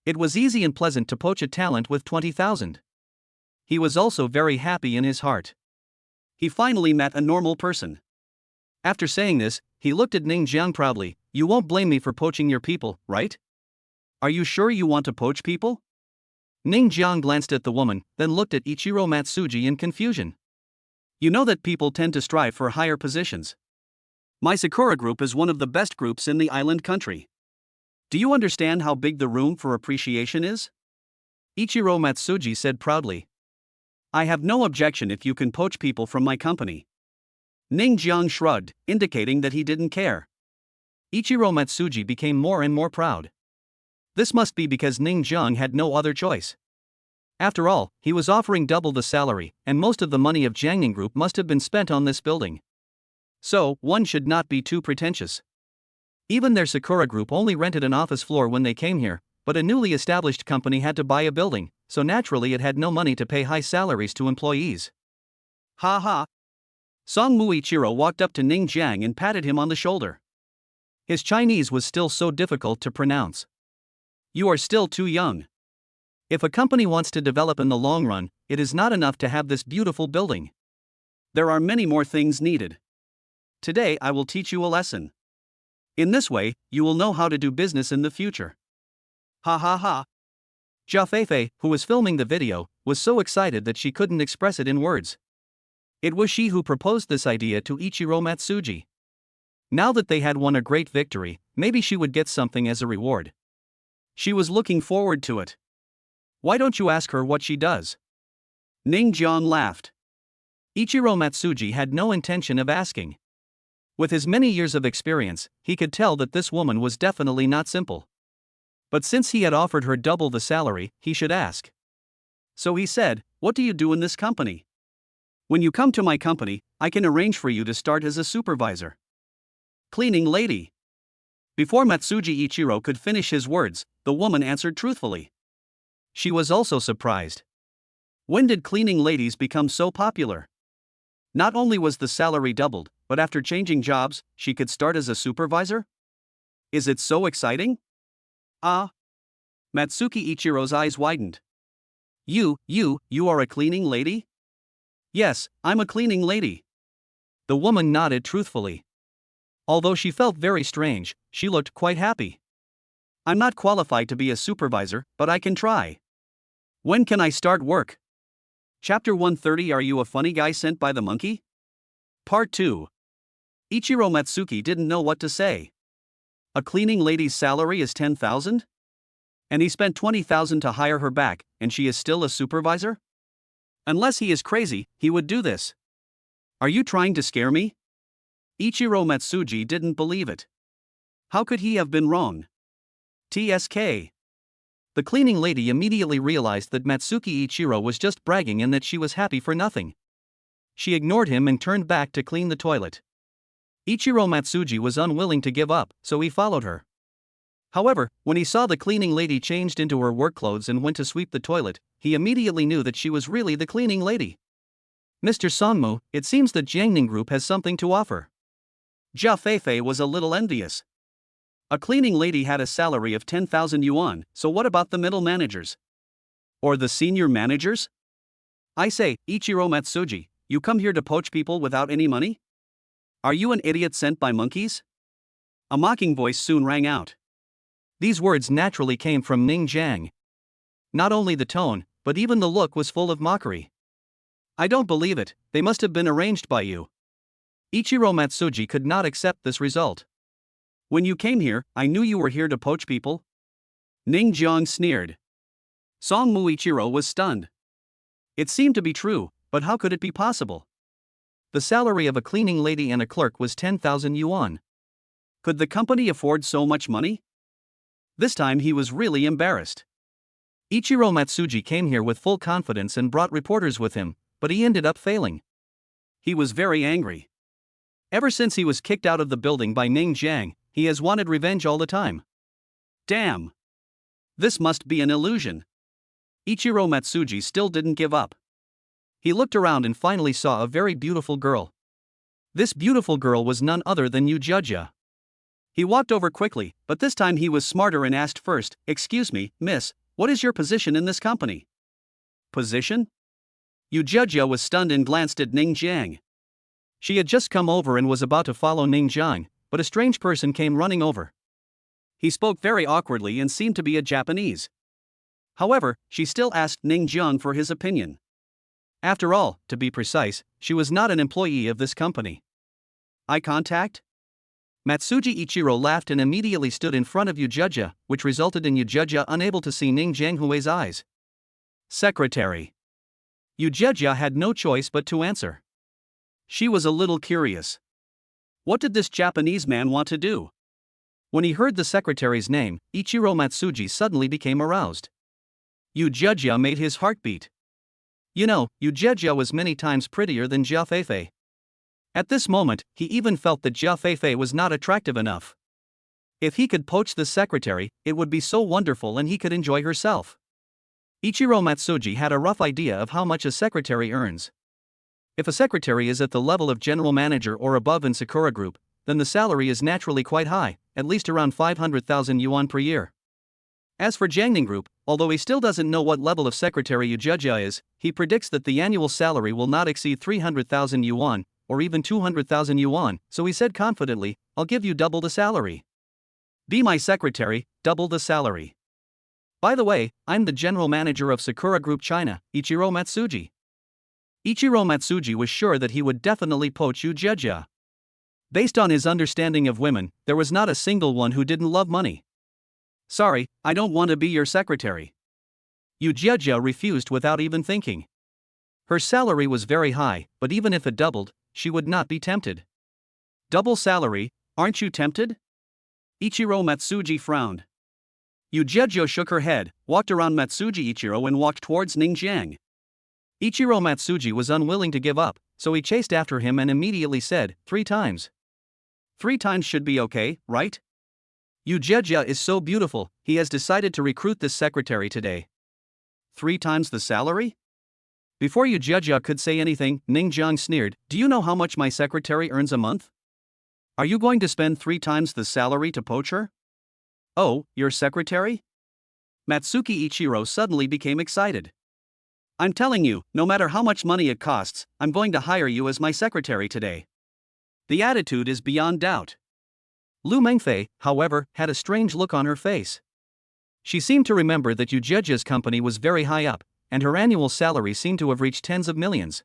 It was easy and pleasant to poach a talent with 20,000. He was also very happy in his heart. He finally met a normal person. After saying this, he looked at Ning Jiang proudly. You won't blame me for poaching your people, right? Are you sure you want to poach people? Ning Jiang glanced at the woman, then looked at Ichiro Matsuji in confusion. You know that people tend to strive for higher positions. My Sakura group is one of the best groups in the island country. Do you understand how big the room for appreciation is? Ichiro Matsuji said proudly. I have no objection if you can poach people from my company. Ning Jiang shrugged, indicating that he didn't care. Ichiro Matsuji became more and more proud. This must be because Ning Jiang had no other choice. After all, he was offering double the salary, and most of the money of Jiangning Group must have been spent on this building. So, one should not be too pretentious. Even their Sakura Group only rented an office floor when they came here, but a newly established company had to buy a building, so naturally it had no money to pay high salaries to employees. Ha ha! Song Muichiro walked up to Ning Jiang and patted him on the shoulder. His Chinese was still so difficult to pronounce. You are still too young. If a company wants to develop in the long run, it is not enough to have this beautiful building. There are many more things needed. Today I will teach you a lesson. In this way, you will know how to do business in the future. Ha ha ha. Jia Feifei, who was filming the video, was so excited that she couldn't express it in words. It was she who proposed this idea to Ichiro Matsuji. Now that they had won a great victory, maybe she would get something as a reward. She was looking forward to it. Why don't you ask her what she does? Ning Jiang laughed. Ichiro Matsuji had no intention of asking. With his many years of experience, he could tell that this woman was definitely not simple. But since he had offered her double the salary, he should ask. So he said, What do you do in this company? When you come to my company, I can arrange for you to start as a supervisor. Cleaning lady. Before Matsuji Ichiro could finish his words, the woman answered truthfully. She was also surprised. When did cleaning ladies become so popular? Not only was the salary doubled, but after changing jobs, she could start as a supervisor? Is it so exciting? Ah! Matsuki Ichiro's eyes widened. You are a cleaning lady? Yes, I'm a cleaning lady. The woman nodded truthfully. Although she felt very strange, she looked quite happy. I'm not qualified to be a supervisor, but I can try. When can I start work? Chapter 130 Are you a funny guy sent by the monkey? Part 2. Ichiro Matsuki didn't know what to say. A cleaning lady's salary is 10,000? And he spent 20,000 to hire her back, and she is still a supervisor? Unless he is crazy, he would do this. Are you trying to scare me? Ichiro Matsuji didn't believe it. How could he have been wrong? TSK. The cleaning lady immediately realized that Matsuki Ichiro was just bragging and that she was happy for nothing. She ignored him and turned back to clean the toilet. Ichiro Matsuji was unwilling to give up, so he followed her. However, when he saw the cleaning lady changed into her work clothes and went to sweep the toilet, he immediately knew that she was really the cleaning lady. Mr. Songmu, it seems that Jiangning Group has something to offer. Jia Feifei was a little envious. A cleaning lady had a salary of 10,000 yuan, so what about the middle managers? Or the senior managers? I say, Ichiro Matsuji, you come here to poach people without any money? Are you an idiot sent by monkeys? A mocking voice soon rang out. These words naturally came from Ning Jiang. Not only the tone, but even the look was full of mockery. I don't believe it, they must have been arranged by you. Ichiro Matsuji could not accept this result. When you came here, I knew you were here to poach people. Ning Jiang sneered. Song Muichiro was stunned. It seemed to be true, but how could it be possible? The salary of a cleaning lady and a clerk was 10,000 yuan. Could the company afford so much money? This time he was really embarrassed. Ichiro Matsuji came here with full confidence and brought reporters with him, but he ended up failing. He was very angry. Ever since he was kicked out of the building by Ning Jiang, he has wanted revenge all the time. Damn! This must be an illusion. Ichiro Matsuji still didn't give up. He looked around and finally saw a very beautiful girl. This beautiful girl was none other than Yu Jia. He walked over quickly, but this time he was smarter and asked first, Excuse me, miss, what is your position in this company? Position? Yu Jia was stunned and glanced at Ning Jiang. She had just come over and was about to follow Ning Jiang, but a strange person came running over. He spoke very awkwardly and seemed to be a Japanese. However, she still asked Ning Jiang for his opinion. After all, to be precise, she was not an employee of this company. Eye contact? Matsuji Ichiro laughed and immediately stood in front of Yujuja, which resulted in Yujuja unable to see Ning Jianghui's eyes. Secretary. Yujuja had no choice but to answer. She was a little curious. What did this Japanese man want to do? When he heard the secretary's name, Ichiro Matsuji suddenly became aroused. Yujuja made his heart beat. You know, Yujuja was many times prettier than Jia Feifei. At this moment, he even felt that Jia Feifei was not attractive enough. If he could poach the secretary, it would be so wonderful and he could enjoy herself. Ichiro Matsuji had a rough idea of how much a secretary earns. If a secretary is at the level of general manager or above in Sakura Group, then the salary is naturally quite high, at least around 500,000 yuan per year. As for Jiangning Group, although he still doesn't know what level of secretary Yujuja is, he predicts that the annual salary will not exceed 300,000 yuan, or even 200,000 yuan, so he said confidently, I'll give you double the salary. Be my secretary, double the salary. By the way, I'm the general manager of Sakura Group China, Ichiro Matsuji. Ichiro Matsuji was sure that he would definitely poach Yujuja. Based on his understanding of women, there was not a single one who didn't love money. Sorry, I don't want to be your secretary. Yujuja refused without even thinking. Her salary was very high, but even if it doubled, she would not be tempted. Double salary, aren't you tempted? Ichiro Matsuji frowned. Yujuja shook her head, walked around Matsuji Ichiro and walked towards Ningjiang. Ichiro Matsuji was unwilling to give up, so he chased after him and immediately said, 3 times. 3 times should be okay, right? Yujuja is so beautiful, he has decided to recruit this secretary today. 3 times the salary? Before Yujuja could say anything, Ningjiang sneered, do you know how much my secretary earns a month? Are you going to spend 3 times the salary to poach her? Oh, your secretary? Matsuki Ichiro suddenly became excited. I'm telling you, no matter how much money it costs, I'm going to hire you as my secretary today. The attitude is beyond doubt. Lu Mengfei, however, had a strange look on her face. She seemed to remember that Yujuja's company was very high up, and her annual salary seemed to have reached tens of millions.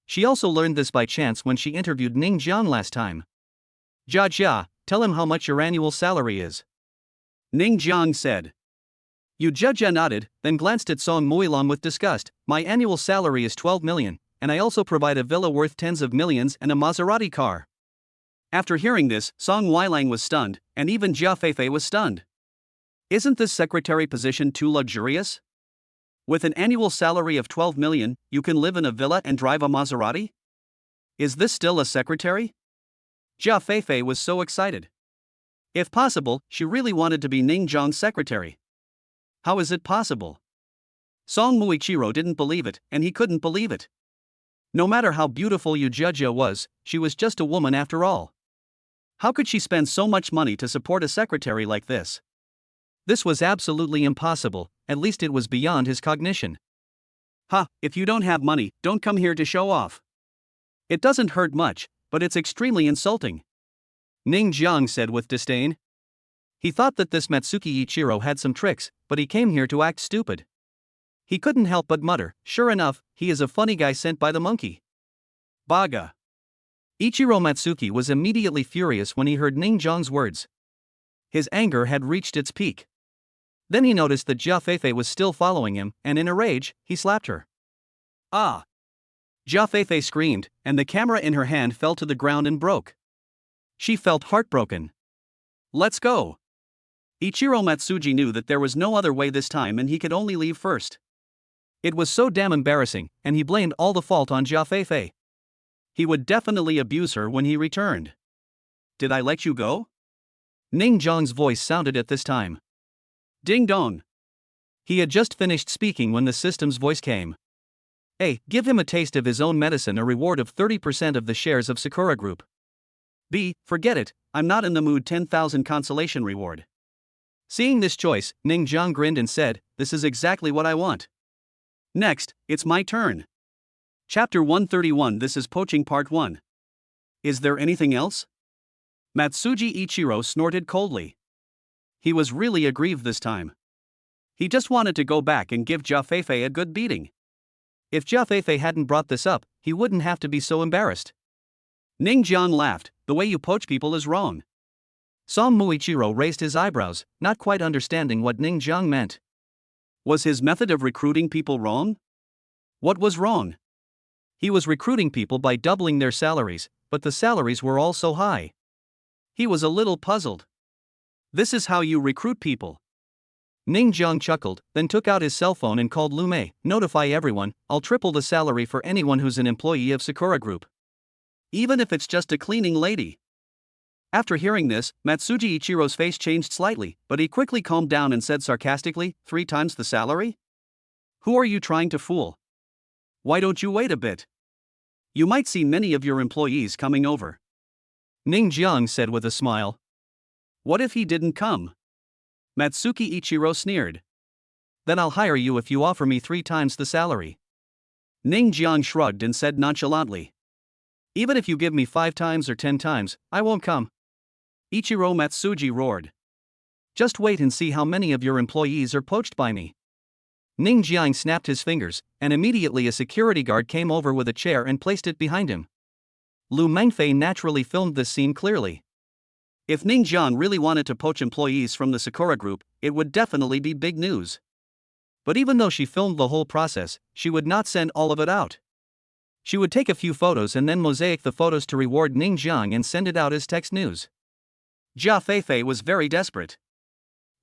She also learned this by chance when she interviewed Ning Jiang last time. Jia, tell him how much your annual salary is. Ning Jiang said. Yujuja nodded, then glanced at Song Muilan with disgust. My annual salary is 12 million, and I also provide a villa worth tens of millions and a Maserati car. After hearing this, Song Weilang was stunned, and even Jia Feifei was stunned. Isn't this secretary position too luxurious? With an annual salary of 12 million, you can live in a villa and drive a Maserati? Is this still a secretary? Jia Feifei was so excited. If possible, she really wanted to be Ning Jiang's secretary. How is it possible? Song Muichiro didn't believe it, and he couldn't believe it. No matter how beautiful Yujuja was, she was just a woman after all. How could she spend so much money to support a secretary like this? This was absolutely impossible, at least it was beyond his cognition. If you don't have money, don't come here to show off. It doesn't hurt much, but it's extremely insulting. Ning Jiang said with disdain. He thought that this Matsuki Ichiro had some tricks, but he came here to act stupid. He couldn't help but mutter, sure enough, he is a funny guy sent by the monkey. Baga. Ichiro Matsuki was immediately furious when he heard Ning Jiang's words. His anger had reached its peak. Then he noticed that Jia Feifei was still following him, and in a rage, he slapped her. Ah! Jia Feifei screamed, and the camera in her hand fell to the ground and broke. She felt heartbroken. Let's go! Ichiro Matsuji knew that there was no other way this time and he could only leave first. It was so damn embarrassing, and he blamed all the fault on Jia Feifei. He would definitely abuse her when he returned. Did I let you go? Ning Jiang's voice sounded at this time. Ding dong. He had just finished speaking when the system's voice came. A. Give him a taste of his own medicine, a reward of 30% of the shares of Sakura Group. B. Forget it, I'm not in the mood, 10,000 consolation reward. Seeing this choice, Ning Jiang grinned and said, this is exactly what I want. Next, it's my turn. Chapter 131. This is poaching part 1. Is there anything else? Matsuji Ichiro snorted coldly. He was really aggrieved this time. He just wanted to go back and give Jia Feifei a good beating. If Jia Feifei hadn't brought this up, he wouldn't have to be so embarrassed. Ning Jiang laughed. The way you poach people is wrong. Song Muichiro raised his eyebrows, not quite understanding what Ning Jiang meant. Was his method of recruiting people wrong? What was wrong? He was recruiting people by doubling their salaries, but the salaries were all so high. He was a little puzzled. This is how you recruit people. Ning Jiang chuckled, then took out his cell phone and called Lu Mei. Notify everyone, I'll triple the salary for anyone who's an employee of Sakura Group. Even if it's just a cleaning lady. After hearing this, Matsuji Ichiro's face changed slightly, but he quickly calmed down and said sarcastically, 3 times the salary? Who are you trying to fool? Why don't you wait a bit? You might see many of your employees coming over. Ning Jiang said with a smile. What if he didn't come? Matsuki Ichiro sneered. Then I'll hire you if you offer me 3 times the salary. Ning Jiang shrugged and said nonchalantly. Even if you give me 5 times or 10 times, I won't come. Ichiro Matsuji roared. Just wait and see how many of your employees are poached by me. Ning Jiang snapped his fingers, and immediately a security guard came over with a chair and placed it behind him. Lu Mengfei naturally filmed this scene clearly. If Ning Jiang really wanted to poach employees from the Sakura Group, it would definitely be big news. But even though she filmed the whole process, she would not send all of it out. She would take a few photos and then mosaic the photos to reward Ning Jiang and send it out as text news. Jia Feifei was very desperate.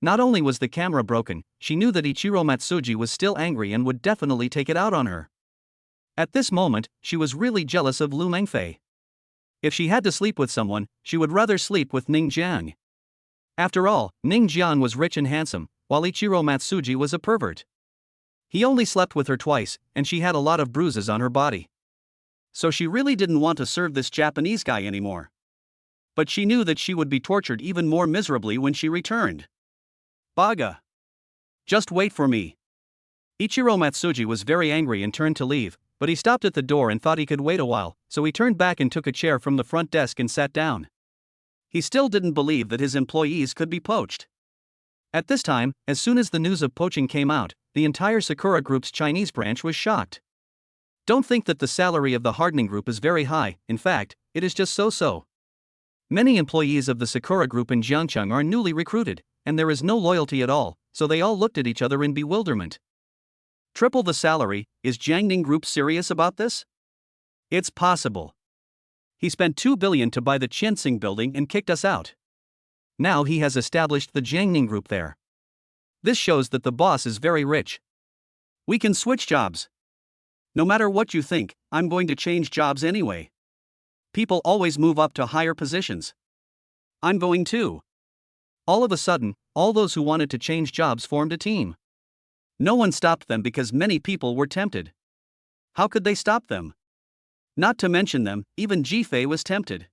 Not only was the camera broken, she knew that Ichiro Matsuji was still angry and would definitely take it out on her. At this moment, she was really jealous of Lu Mengfei. If she had to sleep with someone, she would rather sleep with Ning Jiang. After all, Ning Jiang was rich and handsome, while Ichiro Matsuji was a pervert. He only slept with her twice, and she had a lot of bruises on her body. So she really didn't want to serve this Japanese guy anymore. But she knew that she would be tortured even more miserably when she returned. Baga. Just wait for me. Ichiro Matsuji was very angry and turned to leave, but he stopped at the door and thought he could wait a while, so he turned back and took a chair from the front desk and sat down. He still didn't believe that his employees could be poached. At this time, as soon as the news of poaching came out, the entire Sakura Group's Chinese branch was shocked. Don't think that the salary of the Hardening Group is very high, in fact, it is just so-so. Many employees of the Sakura Group in Jiangcheng are newly recruited, and there is no loyalty at all, so they all looked at each other in bewilderment. Triple the salary, is Jiangning Group serious about this? It's possible. He spent 2 billion to buy the Qianxing building and kicked us out. Now he has established the Jiangning Group there. This shows that the boss is very rich. We can switch jobs. No matter what you think, I'm going to change jobs anyway. People always move up to higher positions. I'm going too. All of a sudden, all those who wanted to change jobs formed a team. No one stopped them because many people were tempted. How could they stop them? Not to mention them, even Jifei was tempted.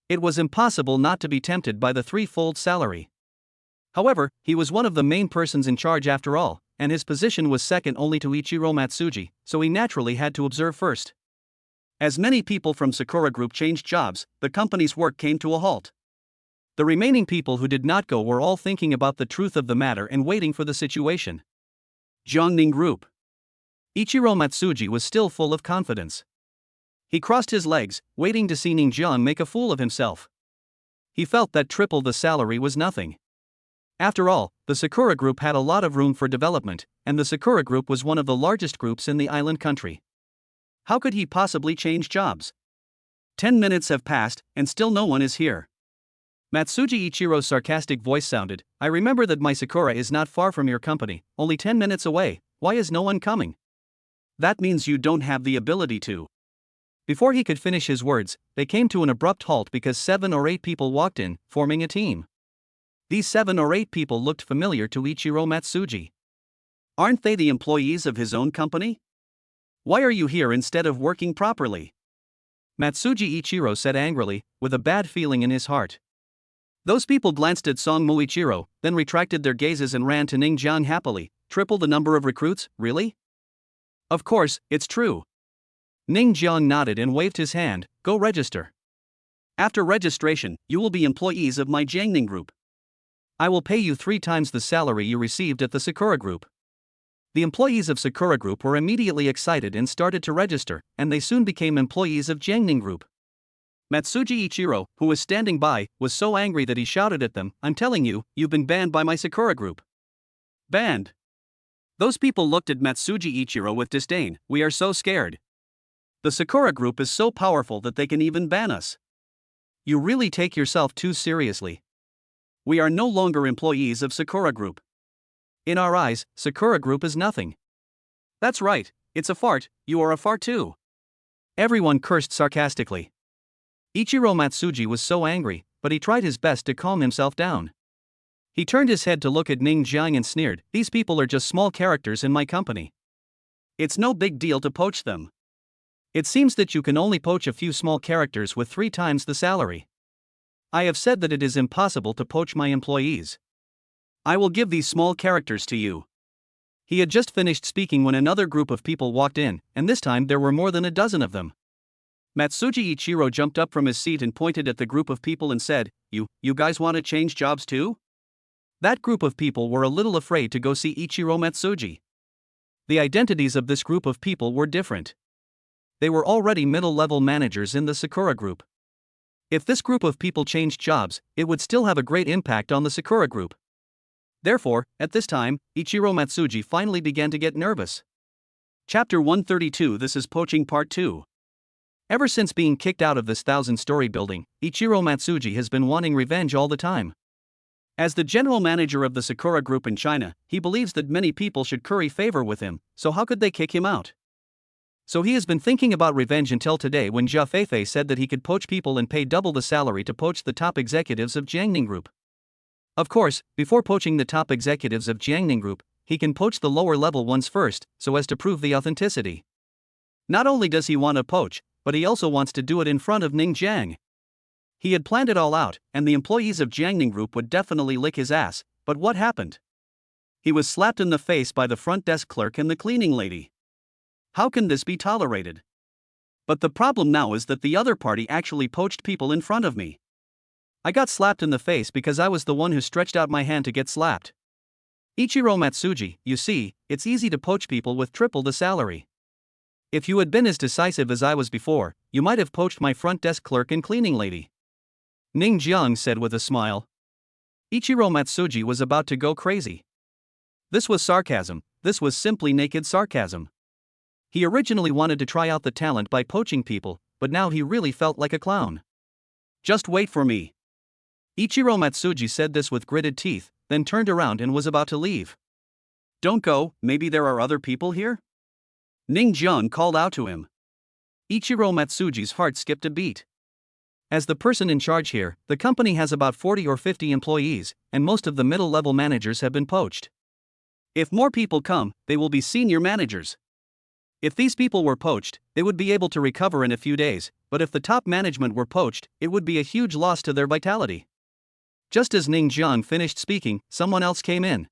It was impossible not to be tempted by the 3-fold salary. However, he was one of the main persons in charge after all, and his position was second only to Ichiro Matsuji, so he naturally had to observe first. As many people from Sakura Group changed jobs, the company's work came to a halt. The remaining people who did not go were all thinking about the truth of the matter and waiting for the situation. Jiangning Group. Ichiro Matsuji was still full of confidence. He crossed his legs, waiting to see Ning Jiang make a fool of himself. He felt that triple the salary was nothing. After all, the Sakura Group had a lot of room for development, and the Sakura Group was one of the largest groups in the island country. How could he possibly change jobs? 10 minutes have passed, and still no one is here. Matsuji Ichiro's sarcastic voice sounded, I remember that my Sakura is not far from your company, only 10 minutes away, why is no one coming? That means you don't have the ability to. Before he could finish his words, they came to an abrupt halt because 7 or 8 people walked in, forming a team. These 7 or 8 people looked familiar to Ichiro Matsuji. Aren't they the employees of his own company? Why are you here instead of working properly? Matsuji Ichiro said angrily, with a bad feeling in his heart. Those people glanced at Song Muichiro, then retracted their gazes and ran to Ning Jiang happily. Triple the number of recruits, really? Of course, it's true. Ning Jiang nodded and waved his hand, go register. After registration, you will be employees of my Jiangning Group. I will pay you 3 times the salary you received at the Sakura Group. The employees of Sakura Group were immediately excited and started to register, and they soon became employees of Jiangning Group. Matsuji Ichiro, who was standing by, was so angry that he shouted at them, "I'm telling you, you've been banned by my Sakura Group." Banned? Those people looked at Matsuji Ichiro with disdain. "We are so scared. The Sakura Group is so powerful that they can even ban us. You really take yourself too seriously. We are no longer employees of Sakura Group. In our eyes, Sakura Group is nothing." "That's right, it's a fart, you are a fart too." Everyone cursed sarcastically. Ichiro Matsuji was so angry, but he tried his best to calm himself down. He turned his head to look at Ning Jiang and sneered, "These people are just small characters in my company. It's no big deal to poach them. It seems that you can only poach a few small characters with 3 times the salary. I have said that it is impossible to poach my employees. I will give these small characters to you." He had just finished speaking when another group of people walked in, and this time there were more than a dozen of them. Matsuji Ichiro jumped up from his seat and pointed at the group of people and said, You guys want to change jobs too?" That group of people were a little afraid to go see Ichiro Matsuji. The identities of this group of people were different. They were already middle-level managers in the Sakura Group. If this group of people changed jobs, it would still have a great impact on the Sakura Group. Therefore, at this time, Ichiro Matsuji finally began to get nervous. Chapter 132. This is Poaching Part 2. Ever since being kicked out of this 1,000-story building, Ichiro Matsuji has been wanting revenge all the time. As the general manager of the Sakura Group in China, he believes that many people should curry favor with him, so how could they kick him out? So he has been thinking about revenge until today when Jia Feifei said that he could poach people and pay double the salary to poach the top executives of Jiangning Group. Of course, before poaching the top executives of Jiangning Group, he can poach the lower-level ones first, so as to prove the authenticity. Not only does he want to poach, but he also wants to do it in front of Ning Jiang. He had planned it all out, and the employees of Jiangning Group would definitely lick his ass, but what happened? He was slapped in the face by the front desk clerk and the cleaning lady. How can this be tolerated? But the problem now is that the other party actually poached people in front of me. I got slapped in the face because I was the one who stretched out my hand to get slapped. Ichiro Matsuji, you see, it's easy to poach people with triple the salary. If you had been as decisive as I was before, you might have poached my front desk clerk and cleaning lady," Ning Jiang said with a smile. Ichiro Matsuji was about to go crazy. This was sarcasm, this was simply naked sarcasm. He originally wanted to try out the talent by poaching people, but now he really felt like a clown. "Just wait for me." Ichiro Matsuji said this with gritted teeth, then turned around and was about to leave. "Don't go, maybe there are other people here?" Ning Jiang called out to him. Ichiro Matsuji's heart skipped a beat. As the person in charge here, the company has about 40 or 50 employees, and most of the middle-level managers have been poached. If more people come, they will be senior managers. If these people were poached, they would be able to recover in a few days, but if the top management were poached, it would be a huge loss to their vitality. Just as Ning Jiang finished speaking, someone else came in.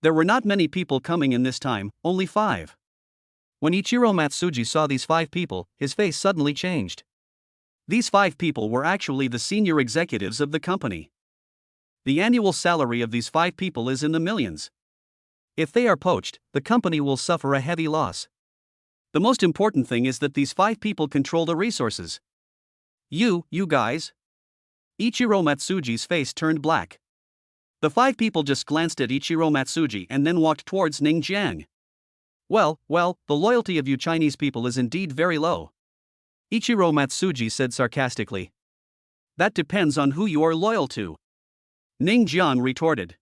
There were not many people coming in this time, only 5. When Ichiro Matsuji saw these 5 people, his face suddenly changed. These 5 people were actually the senior executives of the company. The annual salary of these 5 people is in the millions. If they are poached, the company will suffer a heavy loss. The most important thing is that these 5 people control the resources. You guys? Ichiro Matsuji's face turned black. The 5 people just glanced at Ichiro Matsuji and then walked towards Ning Jiang. Well, the loyalty of you Chinese people is indeed very low," Ichiro Matsuji said sarcastically. "That depends on who you are loyal to," Ning Jiang retorted.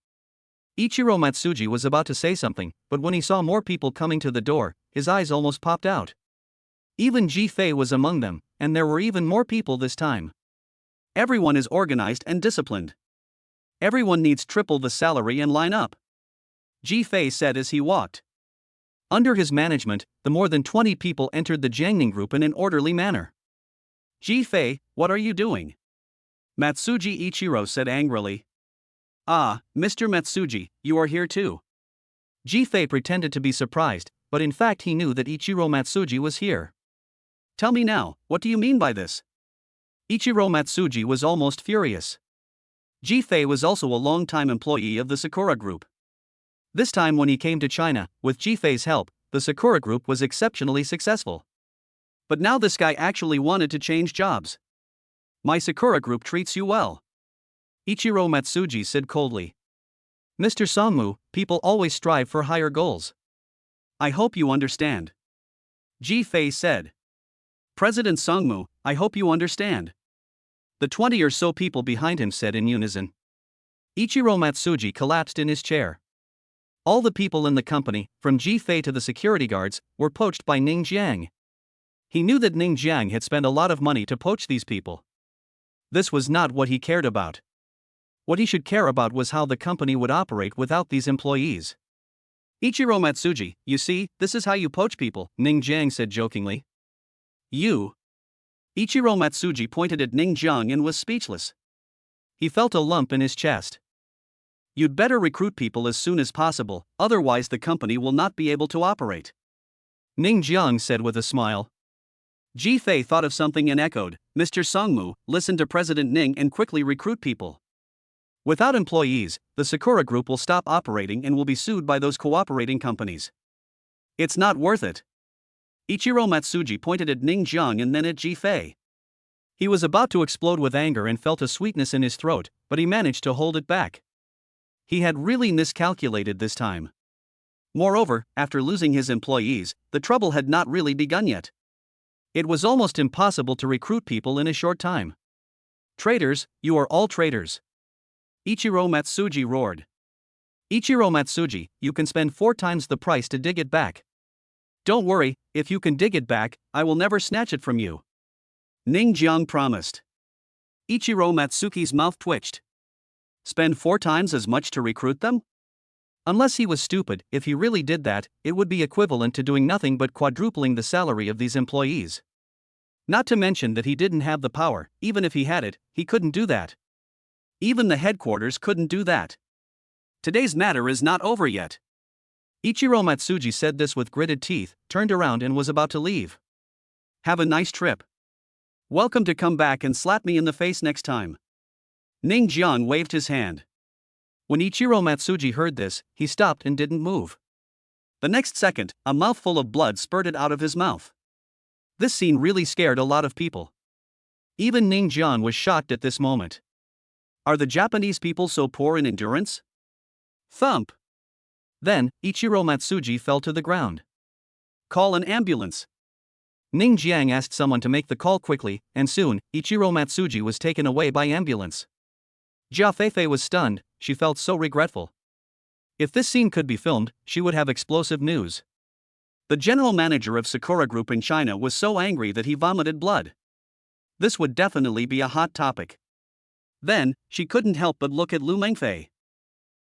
Ichiro Matsuji was about to say something, but when he saw more people coming to the door, his eyes almost popped out. Even Ji Fei was among them, and there were even more people this time. Everyone is organized and disciplined. Everyone needs triple the salary and line up, Ji Fei said as he walked. Under his management, the more than 20 people entered the Jiangning Group in an orderly manner. "Ji Fei, what are you doing?" Matsuji Ichiro said angrily. "Ah, Mr. Matsuji, you are here too." Ji Fei pretended to be surprised, but in fact he knew that Ichiro Matsuji was here. "Tell me now, what do you mean by this?" Ichiro Matsuji was almost furious. Ji Fei was also a long-time employee of the Sakura Group. This time when he came to China, with Jifei's help, the Sakura Group was exceptionally successful. But now this guy actually wanted to change jobs. My Sakura Group treats you well, Ichiro Matsuji said coldly. Mr. Songmu, people always strive for higher goals. I hope you understand, Jifei said. President Songmu, I hope you understand, the 20 or so people behind him said in unison. Ichiro Matsuji collapsed in his chair. All the people in the company, from Jifei to the security guards, were poached by Ning Jiang. He knew that Ning Jiang had spent a lot of money to poach these people. This was not what he cared about. What he should care about was how the company would operate without these employees. Ichiro Matsuji, you see, this is how you poach people, Ning Jiang said jokingly. You? Ichiro Matsuji pointed at Ning Jiang and was speechless. He felt a lump in his chest. You'd better recruit people as soon as possible, otherwise the company will not be able to operate, Ning Jiang said with a smile. Jifei thought of something and echoed, Mr. Songmu, listen to President Ning and quickly recruit people. Without employees, the Sakura Group will stop operating and will be sued by those cooperating companies. It's not worth it. Ichiro Matsuji pointed at Ning Jiang and then at Jifei. He was about to explode with anger and felt a sweetness in his throat, but he managed to hold it back. He had really miscalculated this time. Moreover, after losing his employees, the trouble had not really begun yet. It was almost impossible to recruit people in a short time. Traitors, you are all traitors, Ichiro Matsuji roared. Ichiro Matsuji, you can spend 4 times the price to dig it back. Don't worry, if you can dig it back, I will never snatch it from you, Ning Jiang promised. Ichiro Matsuki's mouth twitched. Spend 4 times as much to recruit them? Unless he was stupid, if he really did that, it would be equivalent to doing nothing but quadrupling the salary of these employees. Not to mention that he didn't have the power, even if he had it, he couldn't do that. Even the headquarters couldn't do that. Today's matter is not over yet. Ichiro Matsuji said this with gritted teeth, turned around and was about to leave. Have a nice trip. Welcome to come back and slap me in the face next time. Ning Jiang waved his hand. When Ichiro Matsuji heard this, he stopped and didn't move. The next second, a mouthful of blood spurted out of his mouth. This scene really scared a lot of people. Even Ning Jiang was shocked at this moment. Are the Japanese people so poor in endurance? Thump. Then, Ichiro Matsuji fell to the ground. Call an ambulance. Ning Jiang asked someone to make the call quickly, and soon, Ichiro Matsuji was taken away by ambulance. Jia Feifei was stunned, she felt so regretful. If this scene could be filmed, she would have explosive news. The general manager of Sakura Group in China was so angry that he vomited blood. This would definitely be a hot topic. Then, she couldn't help but look at Lu Mengfei.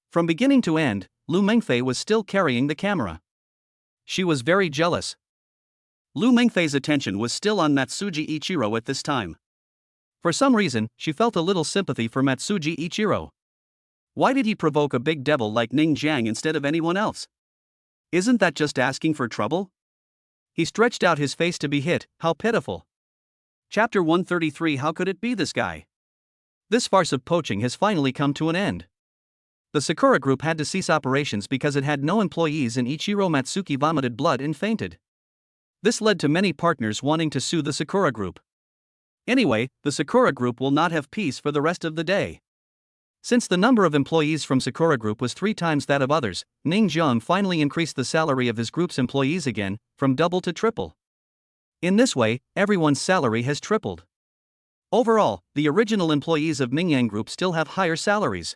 From beginning to end, Lu Mengfei was still carrying the camera. She was very jealous. Lu Mengfei's attention was still on Matsuji Ichiro at this time. For some reason, she felt a little sympathy for Matsuji Ichiro. Why did he provoke a big devil like Ning Jiang instead of anyone else? Isn't that just asking for trouble? He stretched out his face to be hit, how pitiful. Chapter 133. How could it be this guy? This farce of poaching has finally come to an end. The Sakura Group had to cease operations because it had no employees and Ichiro Matsuki vomited blood and fainted. This led to many partners wanting to sue the Sakura Group. Anyway, the Sakura Group will not have peace for the rest of the day. Since the number of employees from Sakura Group was 3 times that of others, Ning Jiang finally increased the salary of his group's employees again, from double to triple. In this way, everyone's salary has tripled. Overall, the original employees of Mingyang Group still have higher salaries.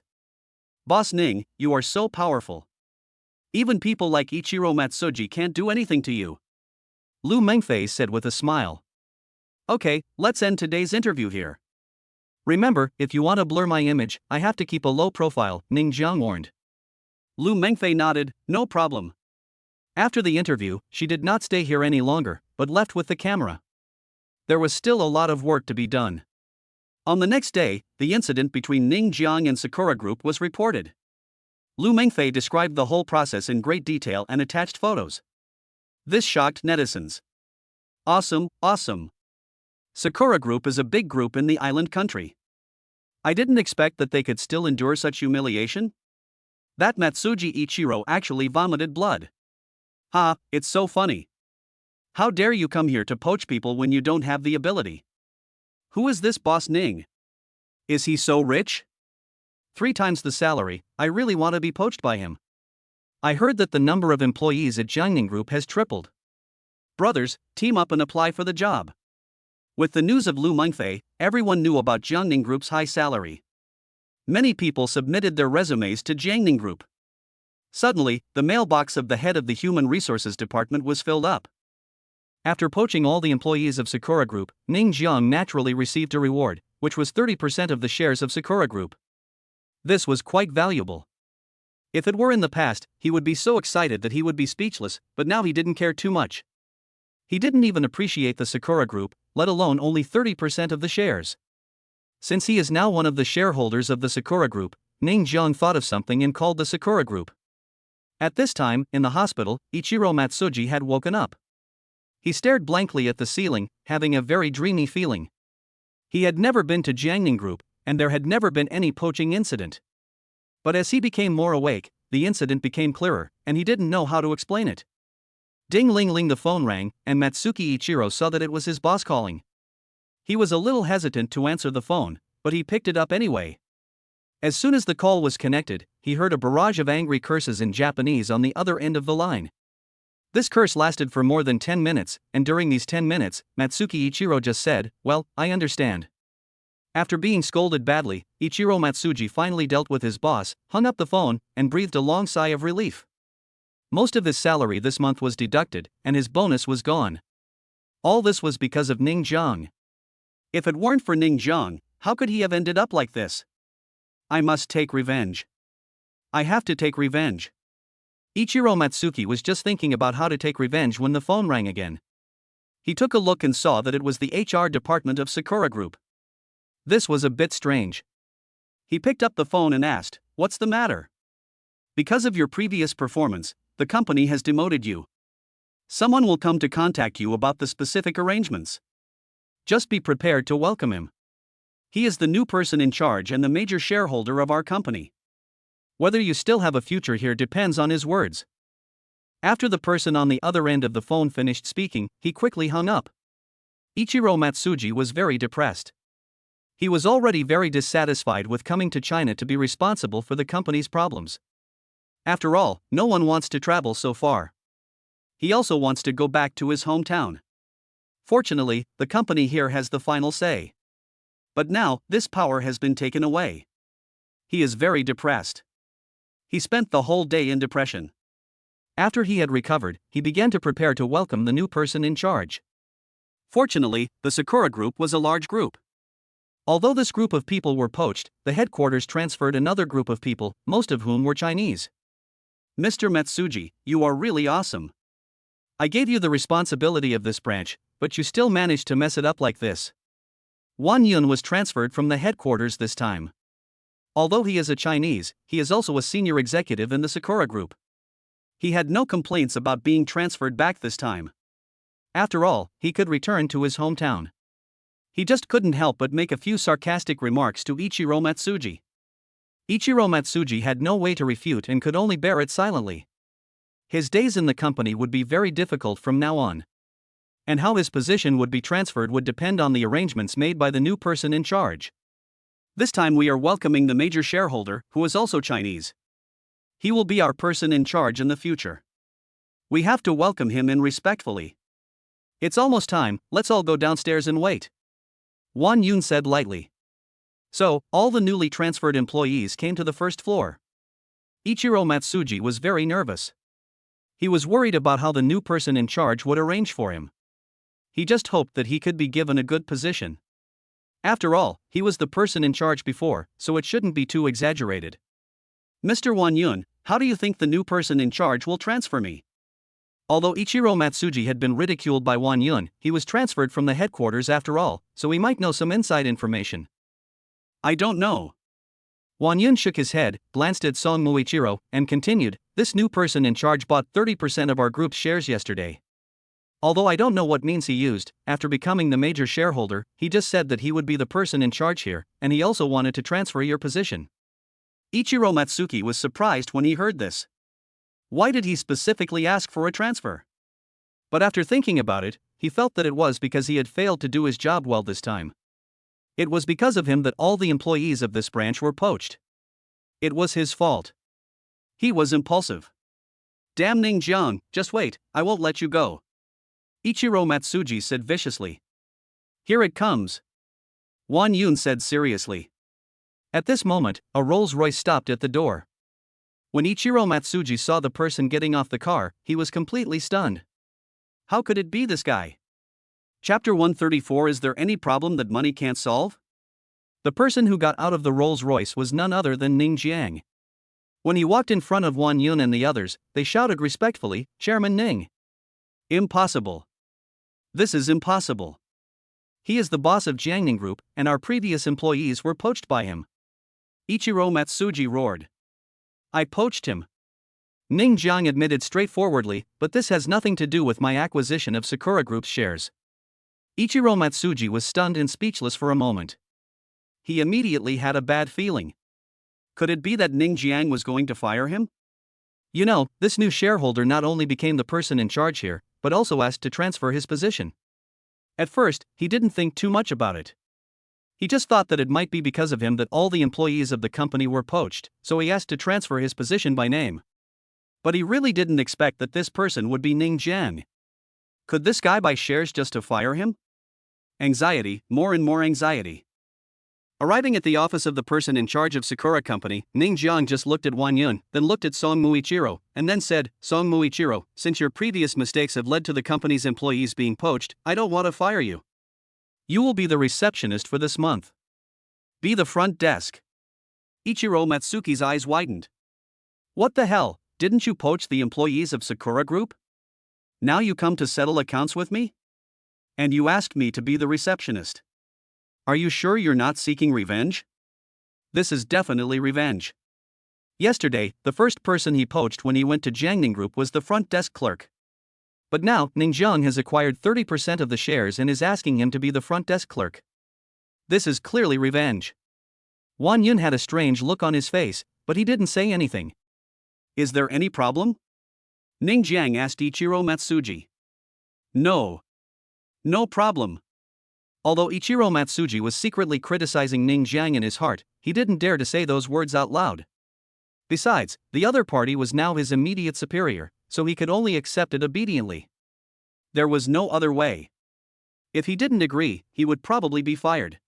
Boss Ning, you are so powerful. Even people like Ichiro Matsuji can't do anything to you, Lu Mengfei said with a smile. Okay, let's end today's interview here. Remember, if you want to blur my image, I have to keep a low profile, Ning Jiang warned. Lu Mengfei nodded, no problem. After the interview, she did not stay here any longer, but left with the camera. There was still a lot of work to be done. On the next day, the incident between Ning Jiang and Sakura Group was reported. Lu Mengfei described the whole process in great detail and attached photos. This shocked netizens. Awesome, awesome. Sakura Group is a big group in the island country. I didn't expect that they could still endure such humiliation. That Matsuji Ichiro actually vomited blood. Ha, it's so funny. How dare you come here to poach people when you don't have the ability? Who is this boss Ning? Is he so rich? 3 times the salary, I really want to be poached by him. I heard that the number of employees at Jiangning Group has tripled. Brothers, team up and apply for the job. With the news of Lu Mengfei, everyone knew about Jiangning Group's high salary. Many people submitted their resumes to Jiangning Group. Suddenly, the mailbox of the head of the Human Resources Department was filled up. After poaching all the employees of Sakura Group, Ning Jiang naturally received a reward, which was 30% of the shares of Sakura Group. This was quite valuable. If it were in the past, he would be so excited that he would be speechless, but now he didn't care too much. He didn't even appreciate the Sakura Group, let alone only 30% of the shares. Since he is now one of the shareholders of the Sakura Group, Ning Jiang thought of something and called the Sakura Group. At this time, in the hospital, Ichiro Matsuji had woken up. He stared blankly at the ceiling, having a very dreamy feeling. He had never been to Jiangning Group, and there had never been any poaching incident. But as he became more awake, the incident became clearer, and he didn't know how to explain it. Ding-ling-ling, the phone rang, and Matsuki Ichiro saw that it was his boss calling. He was a little hesitant to answer the phone, but he picked it up anyway. As soon as the call was connected, he heard a barrage of angry curses in Japanese on the other end of the line. This curse lasted for more than 10 minutes, and during these 10 minutes, Matsuki Ichiro just said, "Well, I understand." After being scolded badly, Ichiro Matsuji finally dealt with his boss, hung up the phone, and breathed a long sigh of relief. Most of his salary this month was deducted, and his bonus was gone. All this was because of Ning Jiang. If it weren't for Ning Jiang, how could he have ended up like this? I must take revenge. I have to take revenge. Ichiro Matsuki was just thinking about how to take revenge when the phone rang again. He took a look and saw that it was the HR department of Sakura Group. This was a bit strange. He picked up the phone and asked, "What's the matter?" "Because of your previous performance, the company has demoted you. Someone will come to contact you about the specific arrangements. Just be prepared to welcome him. He is the new person in charge and the major shareholder of our company. Whether you still have a future here depends on his words." After the person on the other end of the phone finished speaking, he quickly hung up. Ichiro Matsuji was very depressed. He was already very dissatisfied with coming to China to be responsible for the company's problems. After all, no one wants to travel so far. He also wants to go back to his hometown. Fortunately, the company here has the final say. But now, this power has been taken away. He is very depressed. He spent the whole day in depression. After he had recovered, he began to prepare to welcome the new person in charge. Fortunately, the Sakura Group was a large group. Although this group of people were poached, the headquarters transferred another group of people, most of whom were Chinese. "Mr. Matsuji, you are really awesome. I gave you the responsibility of this branch, but you still managed to mess it up like this." Wang Yun was transferred from the headquarters this time. Although he is a Chinese, he is also a senior executive in the Sakura Group. He had no complaints about being transferred back this time. After all, he could return to his hometown. He just couldn't help but make a few sarcastic remarks to Ichiro Matsuji. Ichiro Matsuji had no way to refute and could only bear it silently. His days in the company would be very difficult from now on. And how his position would be transferred would depend on the arrangements made by the new person in charge. This time we are welcoming the major shareholder, who is also Chinese. He will be our person in charge in the future. We have to welcome him in respectfully. It's almost time, let's all go downstairs and wait. Wang Yun said lightly. So, all the newly transferred employees came to the first floor. Ichiro Matsuji was very nervous. He was worried about how the new person in charge would arrange for him. He just hoped that he could be given a good position. After all, he was the person in charge before, so it shouldn't be too exaggerated. "Mr. Wang Yun, how do you think the new person in charge will transfer me?" Although Ichiro Matsuji had been ridiculed by Wang Yun, he was transferred from the headquarters after all, so he might know some inside information. "I don't know." Wang Yun shook his head, glanced at Song Muichiro, and continued, "This new person in charge bought 30% of our group's shares yesterday. Although I don't know what means he used, after becoming the major shareholder, he just said that he would be the person in charge here, and he also wanted to transfer your position. Ichiro Matsuki was surprised when he heard this. Why did he specifically ask for a transfer? But after thinking about it, he felt that it was because he had failed to do his job well this time. It was because of him that all the employees of this branch were poached. It was his fault. He was impulsive. Damn Ning Jiang, just wait, I won't let you go. Ichiro Matsuji said viciously. Here it comes. Won Yun said seriously. At this moment, a Rolls-Royce stopped at the door. When Ichiro Matsuji saw the person getting off the car, he was completely stunned. How could it be this guy? Chapter 134. Is there any problem that money can't solve? The person who got out of the Rolls-Royce was none other than Ning Jiang. When he walked in front of Won Yun and the others, they shouted respectfully, Chairman Ning. Impossible. This is impossible. He is the boss of Jiangning Group, and our previous employees were poached by him. Ichiro Matsuji roared. I poached him. Ning Jiang admitted straightforwardly, but this has nothing to do with my acquisition of Sakura Group's shares. Ichiro Matsuji was stunned and speechless for a moment. He immediately had a bad feeling. Could it be that Ning Jiang was going to fire him? You know, this new shareholder not only became the person in charge here, but also asked to transfer his position. At first, he didn't think too much about it. He just thought that it might be because of him that all the employees of the company were poached, so he asked to transfer his position by name. But he really didn't expect that this person would be Ning Jiang. Could this guy buy shares just to fire him? Anxiety, more and more anxiety. Arriving at the office of the person in charge of Sakura Company, Ning Jiang just looked at Won Yun, then looked at Song Muichiro, and then said, Song Muichiro, since your previous mistakes have led to the company's employees being poached, I don't want to fire you. You will be the receptionist for this month. Be the front desk. Ichiro Matsuki's eyes widened. What the hell, didn't you poach the employees of Sakura Group? Now you come to settle accounts with me? And you asked me to be the receptionist. Are you sure you're not seeking revenge? This is definitely revenge. Yesterday, the first person he poached when he went to Jiangning Group was the front desk clerk. But now, Ning Jiang has acquired 30% of the shares and is asking him to be the front desk clerk. This is clearly revenge. Won Yun had a strange look on his face, but he didn't say anything. Is there any problem? Ning Jiang asked Ichiro Matsuji. No. No problem. Although Ichiro Matsuji was secretly criticizing Ning Jiang in his heart, he didn't dare to say those words out loud. Besides, the other party was now his immediate superior, so he could only accept it obediently. There was no other way. If he didn't agree, he would probably be fired.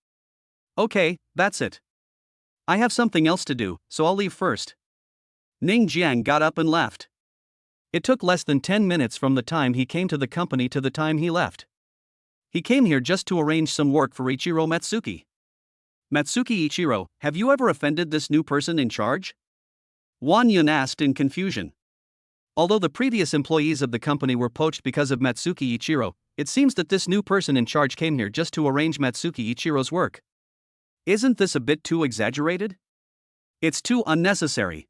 Okay, that's it. I have something else to do, so I'll leave first. Ning Jiang got up and left. It took less than 10 minutes from the time he came to the company to the time he left. He came here just to arrange some work for Ichiro Matsuki. Matsuki Ichiro, have you ever offended this new person in charge? Won Yun asked in confusion. Although the previous employees of the company were poached because of Matsuki Ichiro, it seems that this new person in charge came here just to arrange Matsuki Ichiro's work. Isn't this a bit too exaggerated? It's too unnecessary.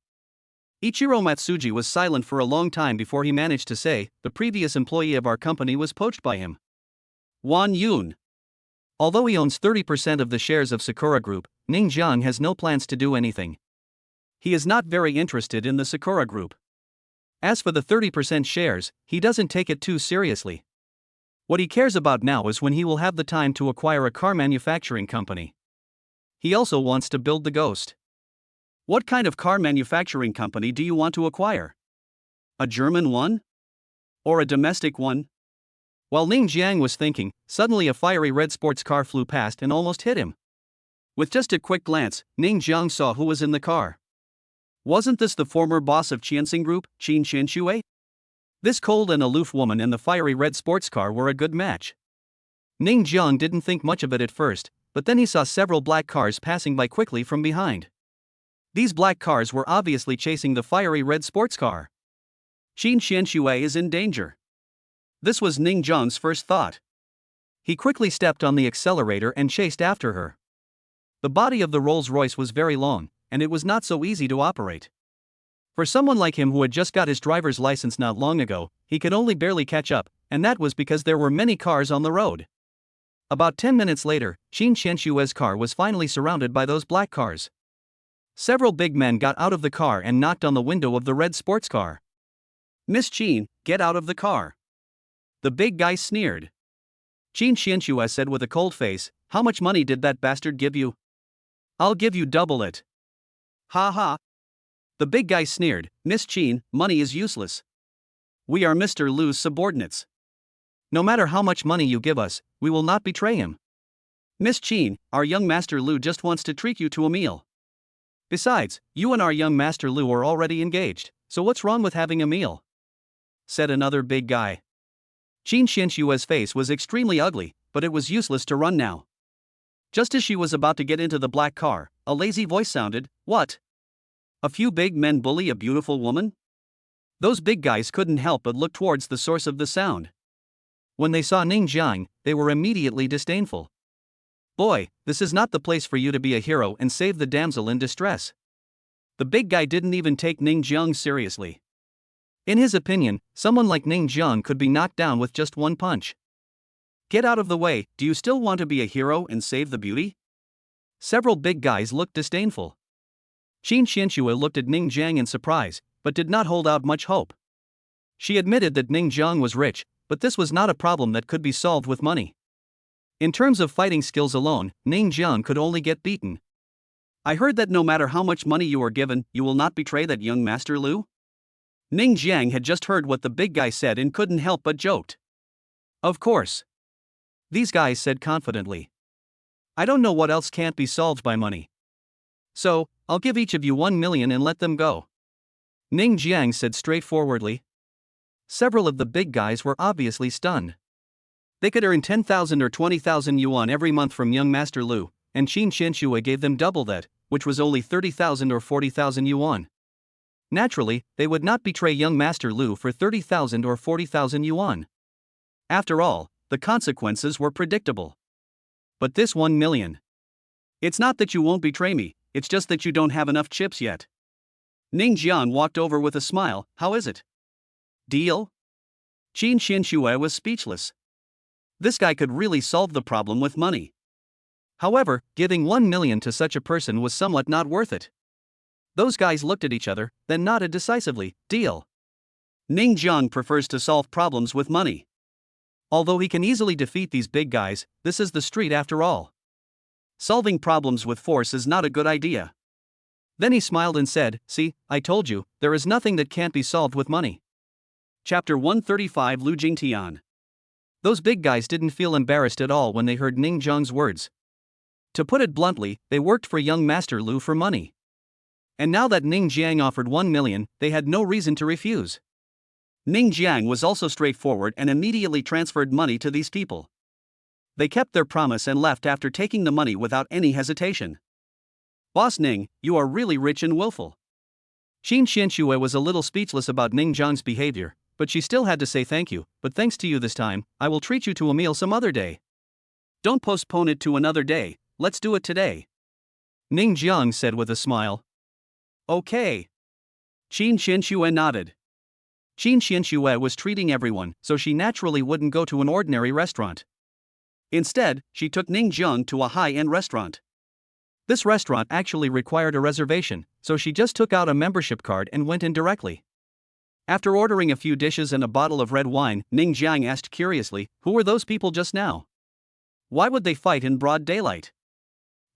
Ichiro Matsuji was silent for a long time before he managed to say, the previous employee of our company was poached by him. Won Yun. Although he owns 30% of the shares of Sakura Group, Ning Jiang has no plans to do anything. He is not very interested in the Sakura Group. As for the 30% shares, he doesn't take it too seriously. What he cares about now is when he will have the time to acquire a car manufacturing company. He also wants to build the Ghost. What kind of car manufacturing company do you want to acquire? A German one? Or a domestic one? While Ning Jiang was thinking, suddenly a fiery red sports car flew past and almost hit him. With just a quick glance, Ning Jiang saw who was in the car. Wasn't this the former boss of Qianxing Group, Qin Qianxue? This cold and aloof woman and the fiery red sports car were a good match. Ning Jiang didn't think much of it at first, but then he saw several black cars passing by quickly from behind. These black cars were obviously chasing the fiery red sports car. Qin Qianxue is in danger. This was Ning Jiang's first thought. He quickly stepped on the accelerator and chased after her. The body of the Rolls-Royce was very long, and it was not so easy to operate. For someone like him who had just got his driver's license not long ago, he could only barely catch up, and that was because there were many cars on the road. About 10 minutes later, Qin Qianxue's car was finally surrounded by those black cars. Several big men got out of the car and knocked on the window of the red sports car. "Miss Jean, get out of the car." The big guy sneered. Jean Xianxue said with a cold face, "How much money did that bastard give you?" "I'll give you double it." "Ha ha." The big guy sneered, "Miss Jean, money is useless. We are Mr. Lu's subordinates. No matter how much money you give us, we will not betray him. Miss Jean, our young Master Lu just wants to treat you to a meal. Besides, you and our young Master Lu are already engaged, so what's wrong with having a meal?" said another big guy. Jean Xianxue's face was extremely ugly, but it was useless to run now. Just as she was about to get into the black car, a lazy voice sounded, "What? A few big men bully a beautiful woman?" Those big guys couldn't help but look towards the source of the sound. When they saw Ning Jiang, they were immediately disdainful. "Boy, this is not the place for you to be a hero and save the damsel in distress." The big guy didn't even take Ning Jiang seriously. In his opinion, someone like Ning Jiang could be knocked down with just one punch. "Get out of the way, do you still want to be a hero and save the beauty?" Several big guys looked disdainful. Qin Xianxue looked at Ning Jiang in surprise, but did not hold out much hope. She admitted that Ning Jiang was rich, but this was not a problem that could be solved with money. In terms of fighting skills alone, Ning Jiang could only get beaten. "I heard that no matter how much money you are given, you will not betray that young Master Lu?" Ning Jiang had just heard what the big guy said and couldn't help but joked. "Of course," these guys said confidently. "I don't know what else can't be solved by money. So, I'll give each of you 1 million and let them go," Ning Jiang said straightforwardly. Several of the big guys were obviously stunned. They could earn 10,000 or 20,000 yuan every month from young Master Lu, and Qin Xianxue gave them double that, which was only 30,000 or 40,000 yuan. Naturally, they would not betray young Master Lu for 30,000 or 40,000 yuan. After all, the consequences were predictable. But this 1 million. "It's not that you won't betray me, it's just that you don't have enough chips yet." Ning Jiang walked over with a smile. "How is it? Deal?" Qin Xianxue was speechless. This guy could really solve the problem with money. However, giving 1 million to such a person was somewhat not worth it. Those guys looked at each other, then nodded decisively. "Deal." Ning Jiang prefers to solve problems with money. Although he can easily defeat these big guys, this is the street after all. Solving problems with force is not a good idea. Then he smiled and said, "See, I told you, there is nothing that can't be solved with money." Chapter 135 Lu Jingtian. Those big guys didn't feel embarrassed at all when they heard Ning Jiang's words. To put it bluntly, they worked for young Master Lu for money. And now that Ning Jiang offered 1 million, they had no reason to refuse. Ning Jiang was also straightforward and immediately transferred money to these people. They kept their promise and left after taking the money without any hesitation. "Boss Ning, you are really rich and willful." Qin Xianxue was a little speechless about Ning Jiang's behavior, but she still had to say thank you, "But thanks to you this time, I will treat you to a meal some other day." "Don't postpone it to another day, let's do it today," Ning Jiang said with a smile. "Okay." Qin Xianxue nodded. Qin Xianxue was treating everyone, so she naturally wouldn't go to an ordinary restaurant. Instead, she took Ning Jiang to a high-end restaurant. This restaurant actually required a reservation, so she just took out a membership card and went in directly. After ordering a few dishes and a bottle of red wine, Ning Jiang asked curiously, "Who were those people just now? Why would they fight in broad daylight?"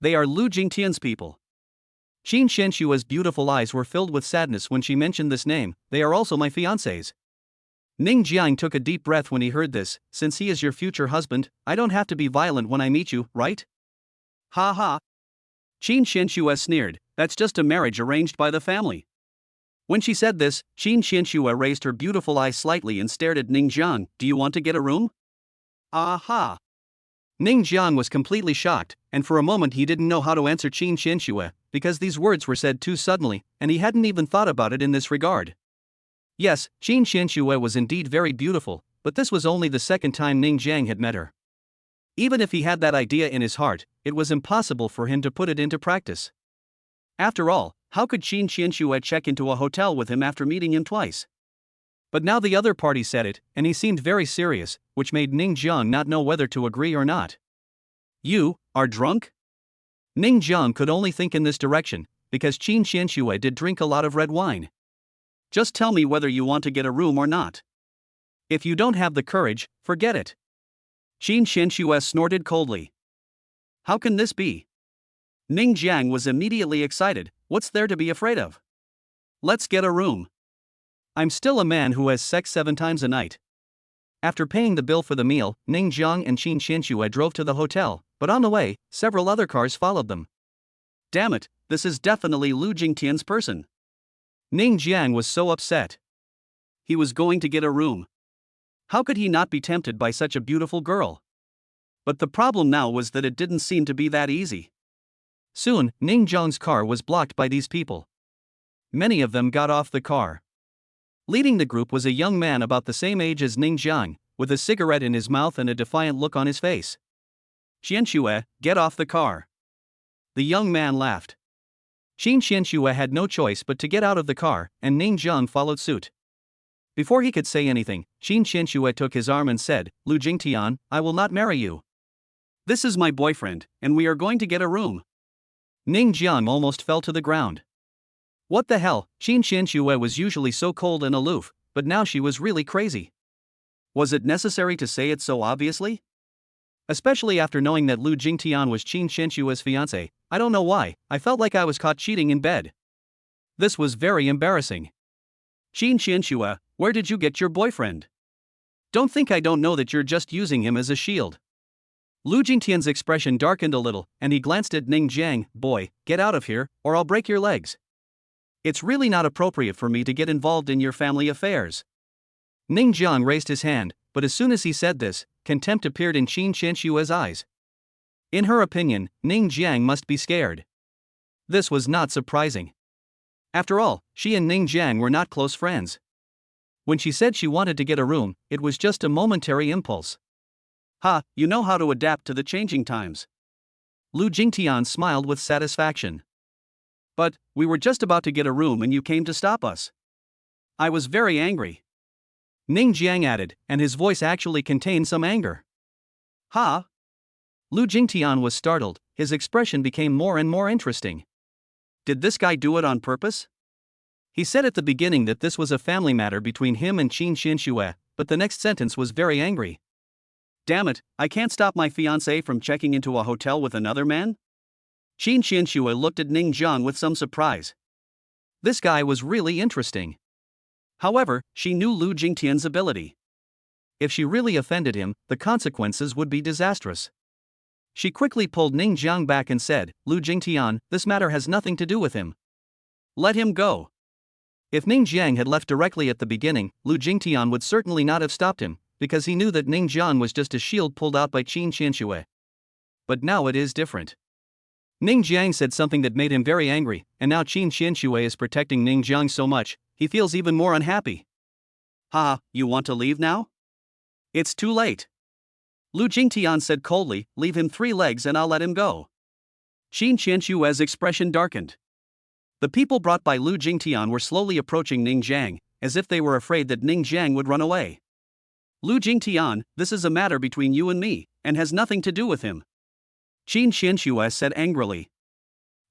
"They are Lu Jingtian's people." Qin Xianxue's beautiful eyes were filled with sadness when she mentioned this name. "They are also my fiancés." Ning Jiang took a deep breath when he heard this. "Since he is your future husband, I don't have to be violent when I meet you, right?" "Ha ha." Qin Xianxue sneered, "That's just a marriage arranged by the family." When she said this, Qin Xianxue raised her beautiful eyes slightly and stared at Ning Jiang. "Do you want to get a room?" "Aha." Ning Jiang was completely shocked, and for a moment he didn't know how to answer Qin Xianxue, because these words were said too suddenly, and he hadn't even thought about it in this regard. Yes, Qin Xianxue was indeed very beautiful, but this was only the second time Ning Jiang had met her. Even if he had that idea in his heart, it was impossible for him to put it into practice. After all, how could Qin Xianxue check into a hotel with him after meeting him twice? But now the other party said it, and he seemed very serious, which made Ning Jiang not know whether to agree or not. "You are drunk?" Ning Jiang could only think in this direction, because Qin Xianxue did drink a lot of red wine. Just tell me whether you want to get a room or not. If you don't have the courage, forget it. Qin Xianxue snorted coldly. How can this be? Ning Jiang was immediately excited. What's there to be afraid of? Let's get a room. I'm still a man who has sex 7 times a night. After paying the bill for the meal, Ning Jiang and Qin Xianxue drove to the hotel, but on the way, several other cars followed them. Damn it, this is definitely Lu Jingtian's person. Ning Jiang was so upset. He was going to get a room. How could he not be tempted by such a beautiful girl? But the problem now was that it didn't seem to be that easy. Soon, Ning Jiang's car was blocked by these people. Many of them got off the car. Leading the group was a young man about the same age as Ning Jiang, with a cigarette in his mouth and a defiant look on his face. Xianxue, get off the car. The young man laughed. Qin Xianxue had no choice but to get out of the car, and Ning Jiang followed suit. Before he could say anything, Qin Xianxue took his arm and said, Lu Jingtian, I will not marry you. This is my boyfriend, and we are going to get a room. Ning Jiang almost fell to the ground. What the hell, Qin Xianxue was usually so cold and aloof, but now she was really crazy. Was it necessary to say it so obviously? Especially after knowing that Lu Jingtian was Qin Xianxue's fiancé, I don't know why, I felt like I was caught cheating in bed. This was very embarrassing. Qin Xianxue, where did you get your boyfriend? Don't think I don't know that you're just using him as a shield. Lu Jingtian's expression darkened a little, and he glanced at Ning Jiang. Boy, get out of here, or I'll break your legs. It's really not appropriate for me to get involved in your family affairs. Ning Jiang raised his hand, but as soon as he said this, contempt appeared in Qin Xianxue's eyes. In her opinion, Ning Jiang must be scared. This was not surprising. After all, she and Ning Jiang were not close friends. When she said she wanted to get a room, it was just a momentary impulse. Ha, you know how to adapt to the changing times. Lu Jingtian smiled with satisfaction. But, we were just about to get a room and you came to stop us. I was very angry. Ning Jiang added, and his voice actually contained some anger. Ha? Lu Jingtian was startled, his expression became more and more interesting. Did this guy do it on purpose? He said at the beginning that this was a family matter between him and Qin Xianxue, but the next sentence was very angry. Damn it, I can't stop my fiancé from checking into a hotel with another man? Qin Xianxue looked at Ning Jiang with some surprise. This guy was really interesting. However, she knew Lu Jingtian's ability. If she really offended him, the consequences would be disastrous. She quickly pulled Ning Jiang back and said, Lu Jingtian, this matter has nothing to do with him. Let him go. If Ning Jiang had left directly at the beginning, Lu Jingtian would certainly not have stopped him, because he knew that Ning Jiang was just a shield pulled out by Qin Xianxue. But now it is different. Ning Jiang said something that made him very angry, and now Qin Xianxue is protecting Ning Jiang so much, he feels even more unhappy. Ha, you want to leave now? It's too late. Lu Jingtian said coldly, leave him 3 legs and I'll let him go. Qin Xianxue's expression darkened. The people brought by Lu Jingtian were slowly approaching Ning Jiang, as if they were afraid that Ning Jiang would run away. Lu Jingtian, this is a matter between you and me, and has nothing to do with him. Qin Xianxue said angrily.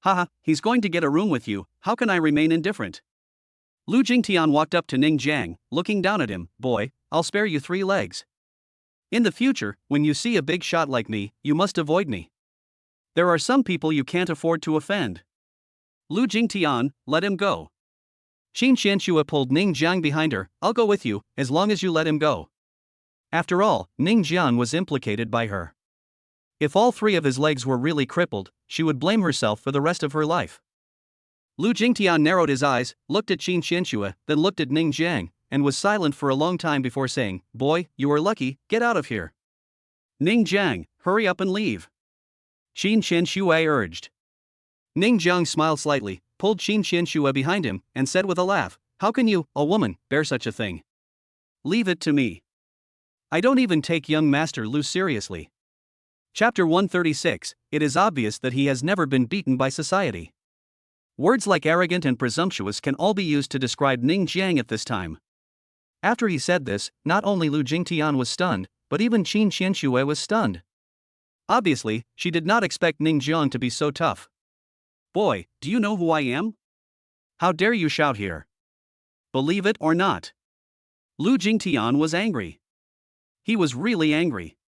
Haha, he's going to get a room with you, how can I remain indifferent? Lu Jingtian walked up to Ning Jiang, looking down at him, boy, I'll spare you 3 legs. In the future, when you see a big shot like me, you must avoid me. There are some people you can't afford to offend. Lu Jingtian, let him go. Qin Xianxue pulled Ning Jiang behind her, I'll go with you, as long as you let him go. After all, Ning Jiang was implicated by her. If all 3 of his legs were really crippled, she would blame herself for the rest of her life. Lu Jingtian narrowed his eyes, looked at Qin Xianxue, then looked at Ning Jiang, and was silent for a long time before saying, boy, you are lucky, get out of here. Ning Jiang, hurry up and leave. Qin Xianxue urged. Ning Jiang smiled slightly, pulled Qin Xianxue behind him, and said with a laugh, how can you, a woman, bear such a thing? Leave it to me. I don't even take young Master Lu seriously. Chapter 136, it is obvious that he has never been beaten by society. Words like arrogant and presumptuous can all be used to describe Ning Jiang at this time. After he said this, not only Lu Jingtian was stunned, but even Qin Xianxue was stunned. Obviously, she did not expect Ning Jiang to be so tough. Boy, do you know who I am? How dare you shout here? Believe it or not. Lu Jingtian was angry. He was really angry.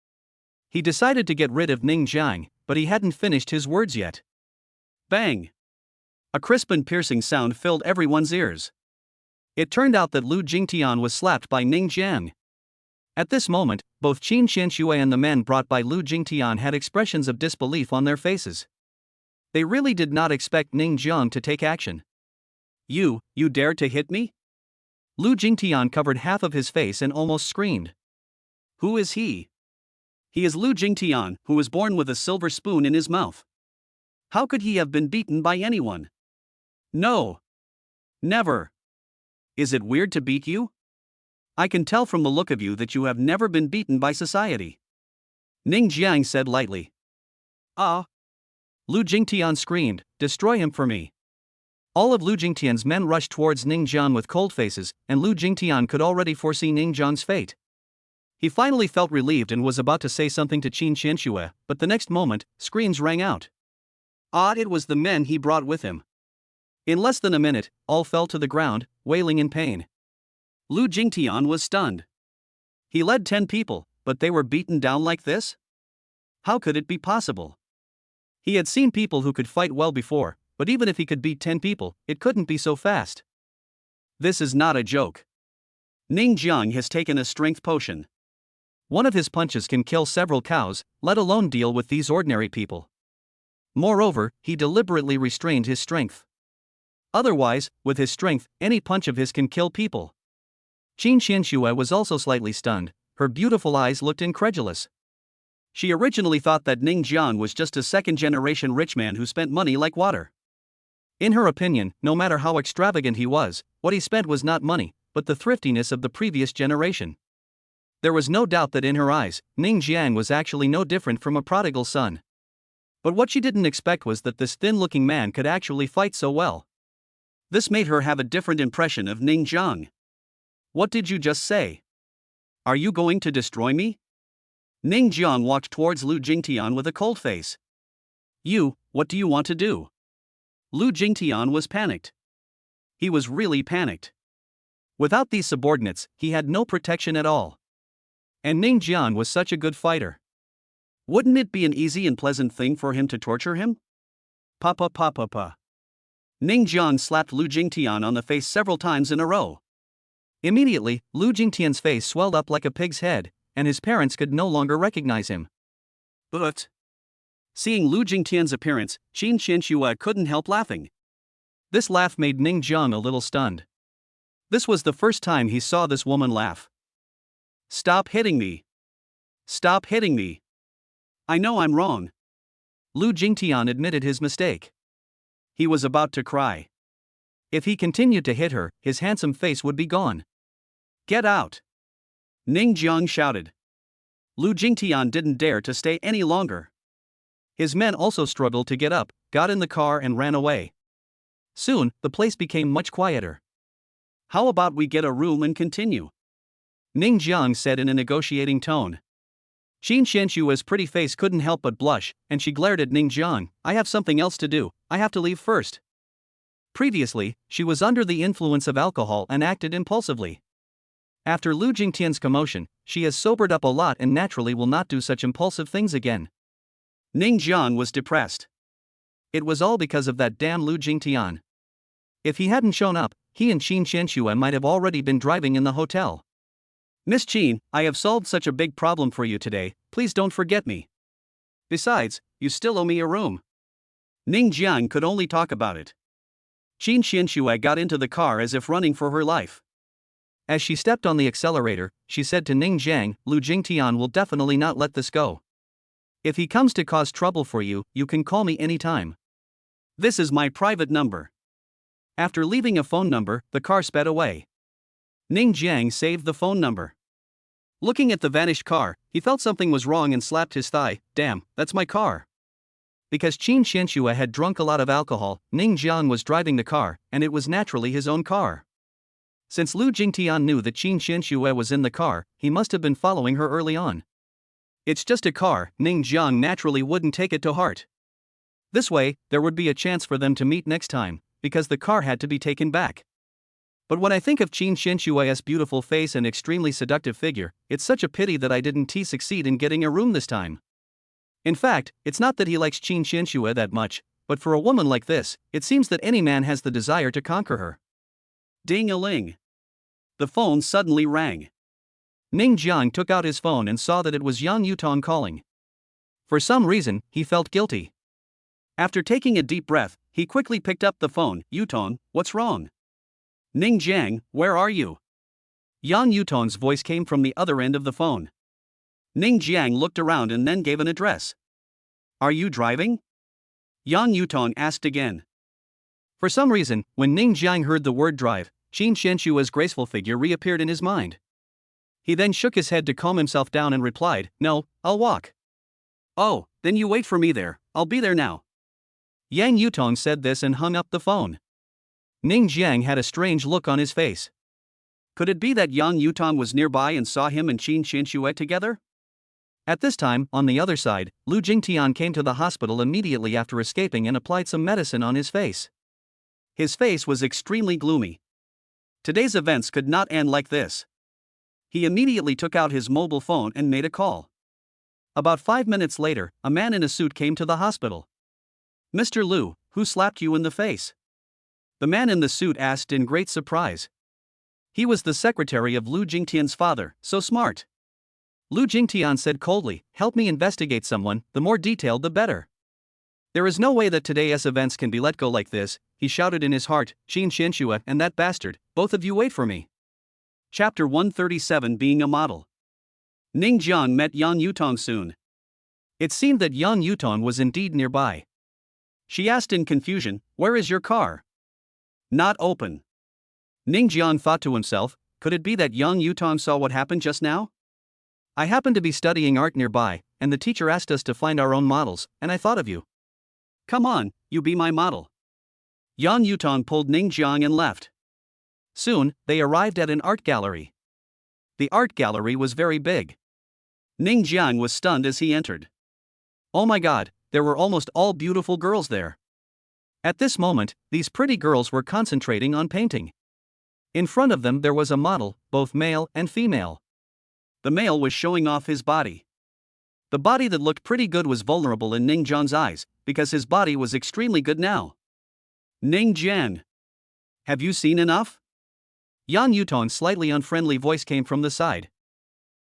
He decided to get rid of Ning Jiang, but he hadn't finished his words yet. Bang! A crisp and piercing sound filled everyone's ears. It turned out that Lu Jingtian was slapped by Ning Jiang. At this moment, both Qin Qianxue and the men brought by Lu Jingtian had expressions of disbelief on their faces. They really did not expect Ning Jiang to take action. You dared to hit me? Lu Jingtian covered half of his face and almost screamed. Who is he? He is Lu Jingtian, who was born with a silver spoon in his mouth. How could he have been beaten by anyone? No. Never. Is it weird to beat you? I can tell from the look of you that you have never been beaten by society. Ning Jiang said lightly. Ah! Lu Jingtian screamed, destroy him for me. All of Lu Jingtian's men rushed towards Ning Jiang with cold faces, and Lu Jingtian could already foresee Ning Jiang's fate. He finally felt relieved and was about to say something to Qin Qianxue, but the next moment, screams rang out. It was the men he brought with him. In less than a minute, all fell to the ground, wailing in pain. Lu Jingtian was stunned. He led 10 people, but they were beaten down like this? How could it be possible? He had seen people who could fight well before, but even if he could beat 10 people, it couldn't be so fast. This is not a joke. Ning Jiang has taken a strength potion. One of his punches can kill several cows, let alone deal with these ordinary people. Moreover, he deliberately restrained his strength. Otherwise, with his strength, any punch of his can kill people. Qin Qianxue was also slightly stunned. Her beautiful eyes looked incredulous. She originally thought that Ning Jiang was just a second-generation rich man who spent money like water. In her opinion, no matter how extravagant he was, what he spent was not money, but the thriftiness of the previous generation. There was no doubt that in her eyes, Ning Jiang was actually no different from a prodigal son. But what she didn't expect was that this thin-looking man could actually fight so well. This made her have a different impression of Ning Jiang. What did you just say? Are you going to destroy me? Ning Jiang walked towards Lu Jingtian with a cold face. What do you want to do? Lu Jingtian was panicked. He was really panicked. Without these subordinates, he had no protection at all. And Ning Jiang was such a good fighter. Wouldn't it be an easy and pleasant thing for him to torture him? Pa. Ning Jiang slapped Lu Jingtian on the face several times in a row. Immediately, Lu Jingtian's face swelled up like a pig's head, and his parents could no longer recognize him. But seeing Lu Jingtian's appearance, Qin Qianxue couldn't help laughing. This laugh made Ning Jiang a little stunned. This was the first time he saw this woman laugh. Stop hitting me. Stop hitting me. I know I'm wrong. Lu Jingtian admitted his mistake. He was about to cry. If he continued to hit her, his handsome face would be gone. Get out! Ning Jiang shouted. Lu Jingtian didn't dare to stay any longer. His men also struggled to get up, got in the car and ran away. Soon, the place became much quieter. How about we get a room and continue? Ning Jiang said in a negotiating tone. Qin Qianxue's pretty face couldn't help but blush, and she glared at Ning Jiang. I have something else to do, I have to leave first. Previously, she was under the influence of alcohol and acted impulsively. After Lu Jingtian's commotion, she has sobered up a lot and naturally will not do such impulsive things again. Ning Jiang was depressed. It was all because of that damn Lu Jingtian. If he hadn't shown up, he and Qin Qianxue might have already been driving in the hotel. Miss Qin, I have solved such a big problem for you today, please don't forget me. Besides, you still owe me a room. Ning Jiang could only talk about it. Qin Qianxue got into the car as if running for her life. As she stepped on the accelerator, she said to Ning Jiang, Lu Jingtian will definitely not let this go. If he comes to cause trouble for you, you can call me anytime. This is my private number. After leaving a phone number, the car sped away. Ning Jiang saved the phone number. Looking at the vanished car, he felt something was wrong and slapped his thigh. Damn, that's my car. Because Qin Qianxue had drunk a lot of alcohol, Ning Jiang was driving the car, and it was naturally his own car. Since Lu Jingtian knew that Qin Qianxue was in the car, he must have been following her early on. It's just a car, Ning Jiang naturally wouldn't take it to heart. This way, there would be a chance for them to meet next time, because the car had to be taken back. But when I think of Qin Xinshui's beautiful face and extremely seductive figure, it's such a pity that I didn't succeed in getting a room this time. In fact, it's not that he likes Qin Xinshui that much, but for a woman like this, it seems that any man has the desire to conquer her. Ding-a-ling. The phone suddenly rang. Ning Jiang took out his phone and saw that it was Yang Yutong calling. For some reason, he felt guilty. After taking a deep breath, he quickly picked up the phone. Yutong, what's wrong? Ning Jiang, where are you? Yang Yutong's voice came from the other end of the phone. Ning Jiang looked around and then gave an address. Are you driving? Yang Yutong asked again. For some reason, when Ning Jiang heard the word drive, Qin Xinshui's graceful figure reappeared in his mind. He then shook his head to calm himself down and replied, No, I'll walk. Oh, then you wait for me there, I'll be there now. Yang Yutong said this and hung up the phone. Ning Jiang had a strange look on his face. Could it be that Yang Yutong was nearby and saw him and Qin Xinshui together? At this time, on the other side, Lu Jingtian came to the hospital immediately after escaping and applied some medicine on his face. His face was extremely gloomy. Today's events could not end like this. He immediately took out his mobile phone and made a call. About 5 minutes later, a man in a suit came to the hospital. Mr. Lu, who slapped you in the face? The man in the suit asked in great surprise. He was the secretary of Lu Jingtian's father, so smart. Lu Jingtian said coldly, help me investigate someone, the more detailed the better. There is no way that today's events can be let go like this, he shouted in his heart, Qin Xinshui and that bastard, both of you wait for me. Chapter 137 Being a Model. Ning Jiang met Yang Yutong soon. It seemed that Yang Yutong was indeed nearby. She asked in confusion, where is your car? Not open. Ning Jiang thought to himself, could it be that Yang Yutong saw what happened just now? I happened to be studying art nearby, and the teacher asked us to find our own models, and I thought of you. Come on, you be my model. Yang Yutong pulled Ning Jiang and left. Soon, they arrived at an art gallery. The art gallery was very big. Ning Jiang was stunned as he entered. Oh my god, there were almost all beautiful girls there. At this moment, these pretty girls were concentrating on painting. In front of them there was a model, both male and female. The male was showing off his body. The body that looked pretty good was vulnerable in Ning Jiang's eyes, because his body was extremely good now. Ning Jiang. Have you seen enough? Yang Yutong's slightly unfriendly voice came from the side.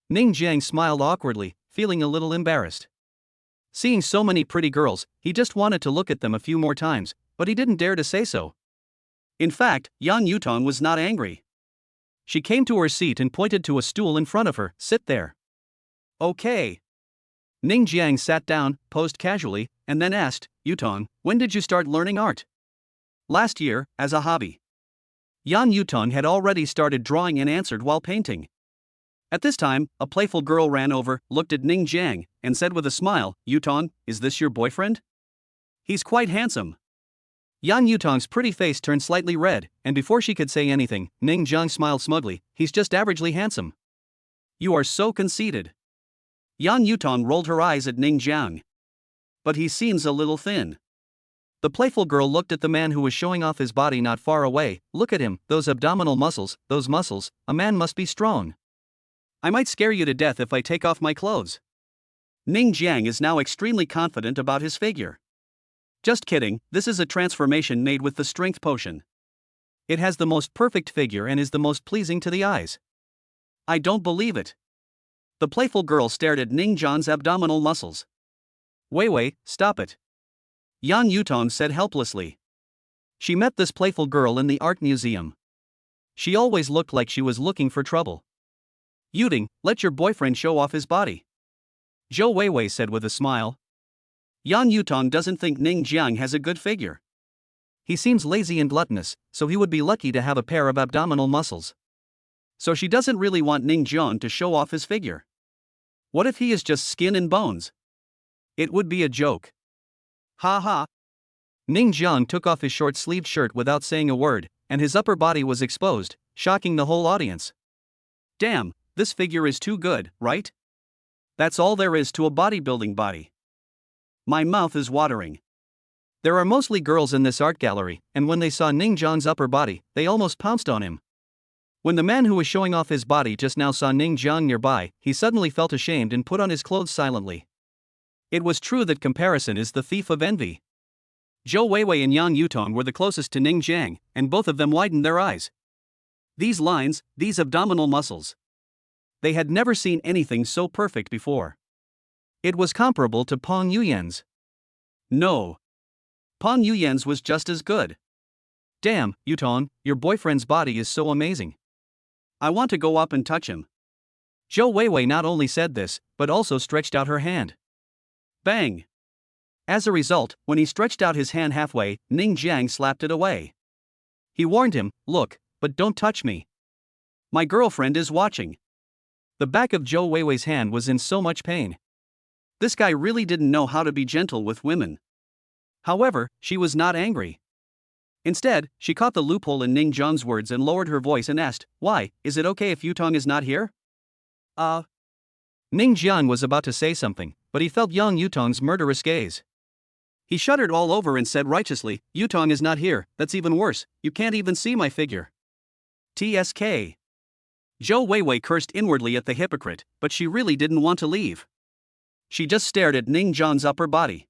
Ning Jiang smiled awkwardly, feeling a little embarrassed. Seeing so many pretty girls, he just wanted to look at them a few more times, but he didn't dare to say so. In fact, Yang Yutong was not angry. She came to her seat and pointed to a stool in front of her, sit there. Okay. Ning Jiang sat down, posed casually, and then asked, Yutong, when did you start learning art? Last year, as a hobby. Yang Yutong had already started drawing and answered while painting. At this time, a playful girl ran over, looked at Ning Jiang, and said with a smile, Yutong, is this your boyfriend? He's quite handsome. Yang Yutong's pretty face turned slightly red, and before she could say anything, Ning Jiang smiled smugly, he's just averagely handsome. You are so conceited. Yang Yutong rolled her eyes at Ning Jiang. But he seems a little thin. The playful girl looked at the man who was showing off his body not far away, look at him, those abdominal muscles, those muscles, a man must be strong. I might scare you to death if I take off my clothes. Ning Jiang is now extremely confident about his figure. Just kidding, this is a transformation made with the strength potion. It has the most perfect figure and is the most pleasing to the eyes. I don't believe it. The playful girl stared at Ning Jiang's abdominal muscles. Wei, stop it. Yang Yutong said helplessly. She met this playful girl in the art museum. She always looked like she was looking for trouble. Yuting, let your boyfriend show off his body. Zhou Weiwei said with a smile. Yang Yutong doesn't think Ning Jiang has a good figure. He seems lazy and gluttonous, so he would be lucky to have a pair of abdominal muscles. So she doesn't really want Ning Jiang to show off his figure. What if he is just skin and bones? It would be a joke. Ha ha. Ning Jiang took off his short-sleeved shirt without saying a word, and his upper body was exposed, shocking the whole audience. Damn, this figure is too good, right? That's all there is to a bodybuilding body. My mouth is watering. There are mostly girls in this art gallery, and when they saw Ning Jiang's upper body, they almost pounced on him. When the man who was showing off his body just now saw Ning Jiang nearby, he suddenly felt ashamed and put on his clothes silently. It was true that comparison is the thief of envy. Zhou Weiwei and Yang Yutong were the closest to Ning Jiang, and both of them widened their eyes. These lines, these abdominal muscles. They had never seen anything so perfect before. It was comparable to Peng Yuyan's. No. Peng Yuyan's was just as good. Damn, Yutong, your boyfriend's body is so amazing. I want to go up and touch him. Zhou Weiwei not only said this, but also stretched out her hand. Bang! As a result, when he stretched out his hand halfway, Ning Jiang slapped it away. He warned him, look, but don't touch me. My girlfriend is watching. The back of Zhou Weiwei's hand was in so much pain. This guy really didn't know how to be gentle with women. However, she was not angry. Instead, she caught the loophole in Ning Jiang's words and lowered her voice and asked, why, is it okay if Yutong is not here? Ning Jiang was about to say something, but he felt young Yutong's murderous gaze. He shuddered all over and said righteously, Yutong is not here, that's even worse, you can't even see my figure. TSK. Zhou Weiwei cursed inwardly at the hypocrite, but she really didn't want to leave. She just stared at Ning Jiang's upper body.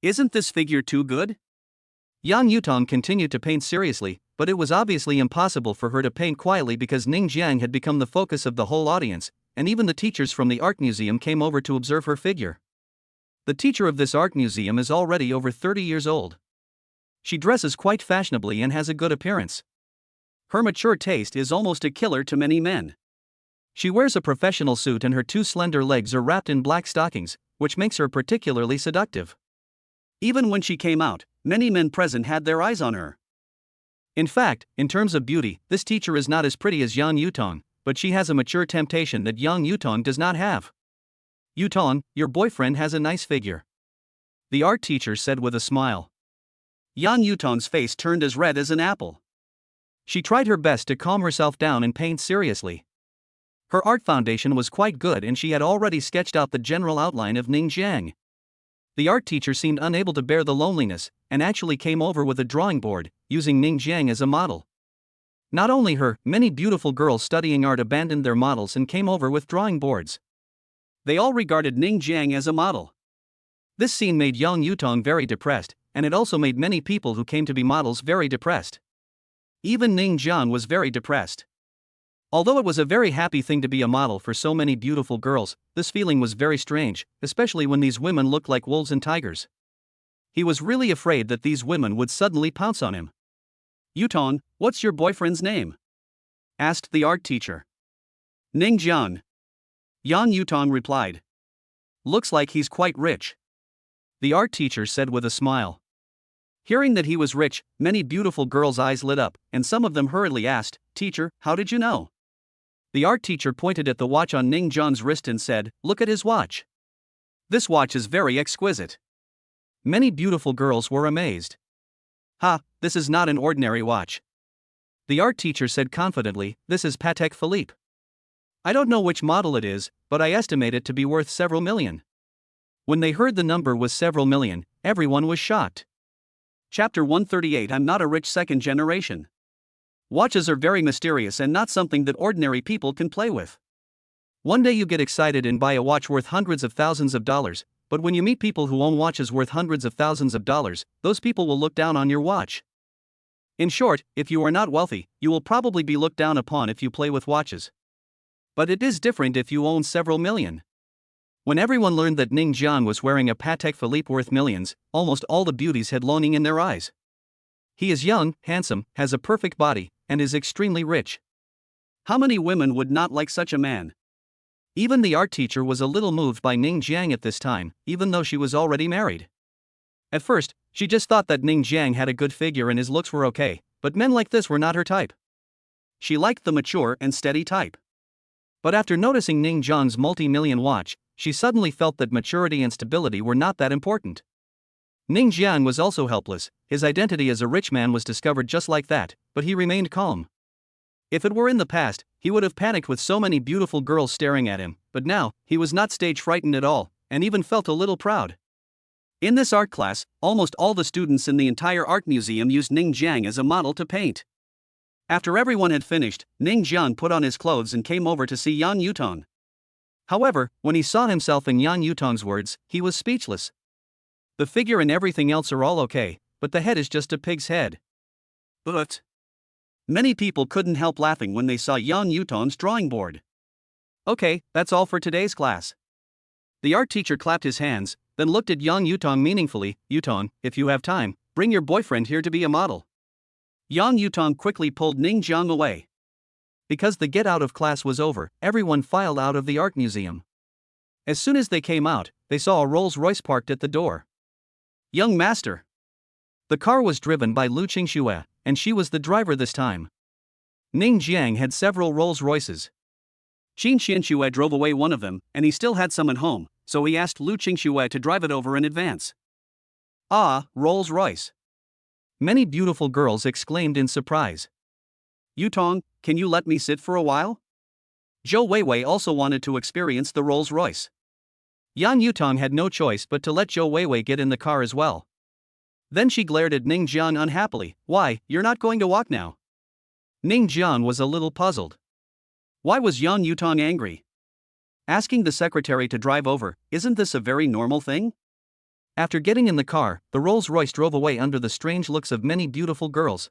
Isn't this figure too good? Yang Yutong continued to paint seriously, but it was obviously impossible for her to paint quietly because Ning Jiang had become the focus of the whole audience, and even the teachers from the art museum came over to observe her figure. The teacher of this art museum is already over 30 years old. She dresses quite fashionably and has a good appearance. Her mature taste is almost a killer to many men. She wears a professional suit and her two slender legs are wrapped in black stockings, which makes her particularly seductive. Even when she came out, many men present had their eyes on her. In fact, in terms of beauty, this teacher is not as pretty as Yang Yutong, but she has a mature temptation that Yang Yutong does not have. Yutong, your boyfriend has a nice figure. The art teacher said with a smile. Yang Yutong's face turned as red as an apple. She tried her best to calm herself down and paint seriously. Her art foundation was quite good and she had already sketched out the general outline of Ning Jiang. The art teacher seemed unable to bear the loneliness, and actually came over with a drawing board, using Ning Jiang as a model. Not only her, many beautiful girls studying art abandoned their models and came over with drawing boards. They all regarded Ning Jiang as a model. This scene made Yang Yutong very depressed, and it also made many people who came to be models very depressed. Even Ning Jiang was very depressed. Although it was a very happy thing to be a model for so many beautiful girls, this feeling was very strange, especially when these women looked like wolves and tigers. He was really afraid that these women would suddenly pounce on him. Yutong, what's your boyfriend's name? Asked the art teacher. Ning Jiang. Yang Yutong replied. Looks like he's quite rich. The art teacher said with a smile. Hearing that he was rich, many beautiful girls' eyes lit up, and some of them hurriedly asked, Teacher, how did you know? The art teacher pointed at the watch on Ning Jiang's wrist and said, Look at his watch. This watch is very exquisite. Many beautiful girls were amazed. Ha, this is not an ordinary watch. The art teacher said confidently, This is Patek Philippe. I don't know which model it is, but I estimate it to be worth several million. When they heard the number was several million, everyone was shocked. Chapter 138 I'm not a rich second generation. Watches are very mysterious and not something that ordinary people can play with. One day you get excited and buy a watch worth hundreds of thousands of dollars, but when you meet people who own watches worth hundreds of thousands of dollars, those people will look down on your watch. In short, if you are not wealthy, you will probably be looked down upon if you play with watches. But it is different if you own several million. When everyone learned that Ning Jiang was wearing a Patek Philippe worth millions, almost all the beauties had longing in their eyes. He is young, handsome, has a perfect body, and is extremely rich. How many women would not like such a man? Even the art teacher was a little moved by Ning Jiang at this time, even though she was already married. At first, she just thought that Ning Jiang had a good figure and his looks were okay, but men like this were not her type. She liked the mature and steady type. But after noticing Ning Jiang's multi-million watch, she suddenly felt that maturity and stability were not that important. Ning Jiang was also helpless, his identity as a rich man was discovered just like that, but he remained calm. If it were in the past, he would have panicked with so many beautiful girls staring at him, but now, he was not stage frightened at all, and even felt a little proud. In this art class, almost all the students in the entire art museum used Ning Jiang as a model to paint. After everyone had finished, Ning Jiang put on his clothes and came over to see Yan Yutong. However, when he saw himself in Yan Yutong's words, he was speechless. The figure and everything else are all okay, but the head is just a pig's head. But many people couldn't help laughing when they saw Yan Yutong's drawing board. Okay, that's all for today's class. The art teacher clapped his hands, then looked at Yan Yutong meaningfully. Yutong, if you have time, bring your boyfriend here to be a model. Yan Yutong quickly pulled Ning Jiang away. Because the get out of class was over, everyone filed out of the art museum. As soon as they came out, they saw a Rolls-Royce parked at the door. Young master. The car was driven by Lu Qingxue, and she was the driver this time. Ning Jiang had several Rolls-Royces. Qin Xianxue drove away one of them, and he still had some at home, so he asked Lu Qingxue to drive it over in advance. Ah, Rolls-Royce. Many beautiful girls exclaimed in surprise. Yutong, can you let me sit for a while? Zhou Weiwei also wanted to experience the Rolls-Royce. Yan Yutong had no choice but to let Zhou Weiwei get in the car as well. Then she glared at Ning Jiang unhappily. Why, you're not going to walk now? Ning Jiang was a little puzzled. Why was Yan Yutong angry? Asking the secretary to drive over, isn't this a very normal thing? After getting in the car, the Rolls-Royce drove away under the strange looks of many beautiful girls.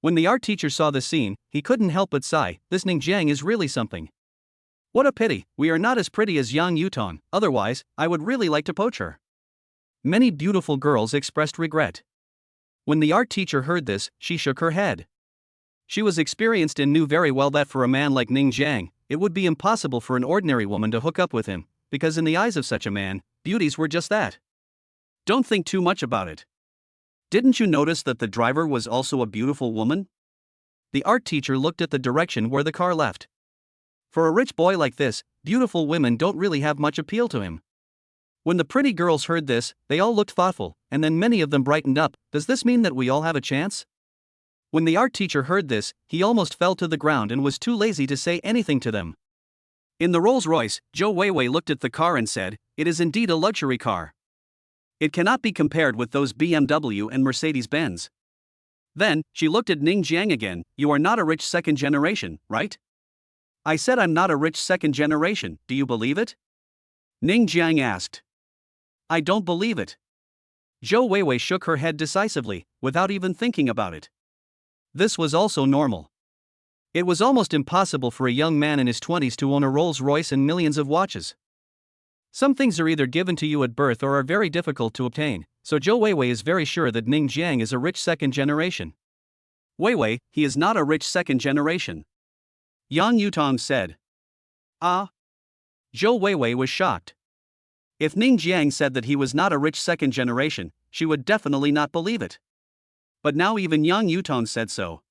When the art teacher saw the scene, he couldn't help but sigh. This Ning Jiang is really something. What a pity, we are not as pretty as Yan Yutong, otherwise, I would really like to poach her. Many beautiful girls expressed regret. When the art teacher heard this, she shook her head. She was experienced and knew very well that for a man like Ning Jiang, it would be impossible for an ordinary woman to hook up with him, because in the eyes of such a man, beauties were just that. Don't think too much about it. Didn't you notice that the driver was also a beautiful woman? The art teacher looked at the direction where the car left. For a rich boy like this, beautiful women don't really have much appeal to him. When the pretty girls heard this, they all looked thoughtful, and then many of them brightened up. Does this mean that we all have a chance? When the art teacher heard this, he almost fell to the ground and was too lazy to say anything to them. In the Rolls-Royce, Zhou Weiwei looked at the car and said, "It is indeed a luxury car. It cannot be compared with those BMW and Mercedes-Benz." Then, she looked at Ning Jiang again. You are not a rich second generation, right? I said I'm not a rich second generation, do you believe it? Ning Jiang asked. I don't believe it. Zhou Weiwei shook her head decisively, without even thinking about it. This was also normal. It was almost impossible for a young man in his 20s to own a Rolls-Royce and millions of watches. Some things are either given to you at birth or are very difficult to obtain, so Zhou Weiwei is very sure that Ning Jiang is a rich second generation. Weiwei, he is not a rich second generation. Yan Yutong said. Ah. Zhou Weiwei was shocked. If Ning Jiang said that he was not a rich second generation, she would definitely not believe it. But now even Yan Yutong said so.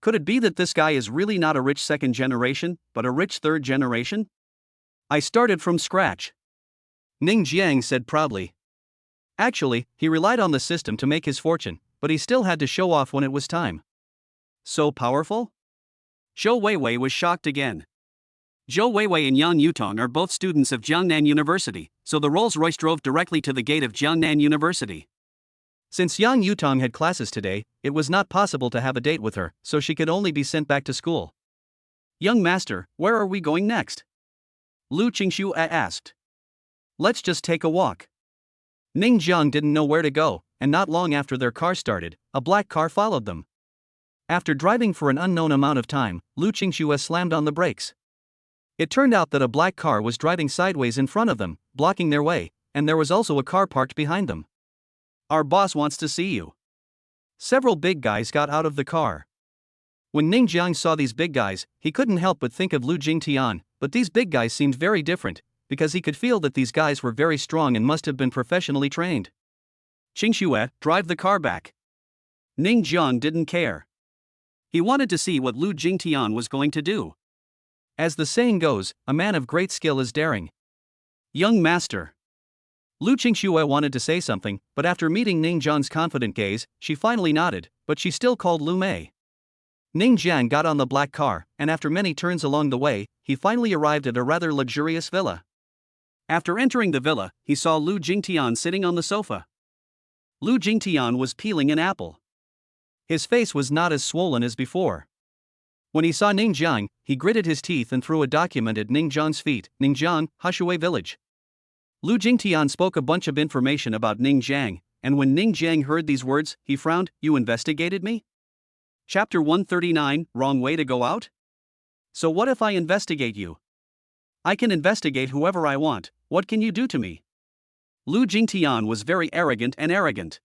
Could it be that this guy is really not a rich second generation, but a rich third generation? I started from scratch. Ning Jiang said proudly. Actually, he relied on the system to make his fortune, but he still had to show off when it was time. So powerful? Zhou Weiwei was shocked again. Zhou Weiwei and Yan Yutong are both students of Jiangnan University, so the Rolls-Royce drove directly to the gate of Jiangnan University. Since Yan Yutong had classes today, it was not possible to have a date with her, so she could only be sent back to school. Young master, where are we going next? Lu Qingxue asked. Let's just take a walk. Ning Jiang didn't know where to go, and not long after their car started, a black car followed them. After driving for an unknown amount of time, Lu Qingxue slammed on the brakes. It turned out that a black car was driving sideways in front of them, blocking their way, and there was also a car parked behind them. Our boss wants to see you. Several big guys got out of the car. When Ning Jiang saw these big guys, he couldn't help but think of Lu Jingtian, but these big guys seemed very different, because he could feel that these guys were very strong and must have been professionally trained. Qingxue, drive the car back. Ning Jiang didn't care. He wanted to see what Lu Jingtian was going to do. As the saying goes, a man of great skill is daring. Young master. Lu Qingxue wanted to say something, but after meeting Ning Jiang's confident gaze, she finally nodded, but she still called Lu Mei. Ning Jiang got on the black car, and after many turns along the way, he finally arrived at a rather luxurious villa. After entering the villa, he saw Lu Jingtian sitting on the sofa. Lu Jingtian was peeling an apple. His face was not as swollen as before. When he saw Ning Jiang, he gritted his teeth and threw a document at Ning Jiang's feet. Ning Jiang, Hushui village. Lu Jingtian spoke a bunch of information about Ning Jiang, and when Ning Jiang heard these words, he frowned. You investigated me? Chapter 139, Wrong Way to Go Out? So what if I investigate you? I can investigate whoever I want, what can you do to me? Lu Jingtian was very arrogant.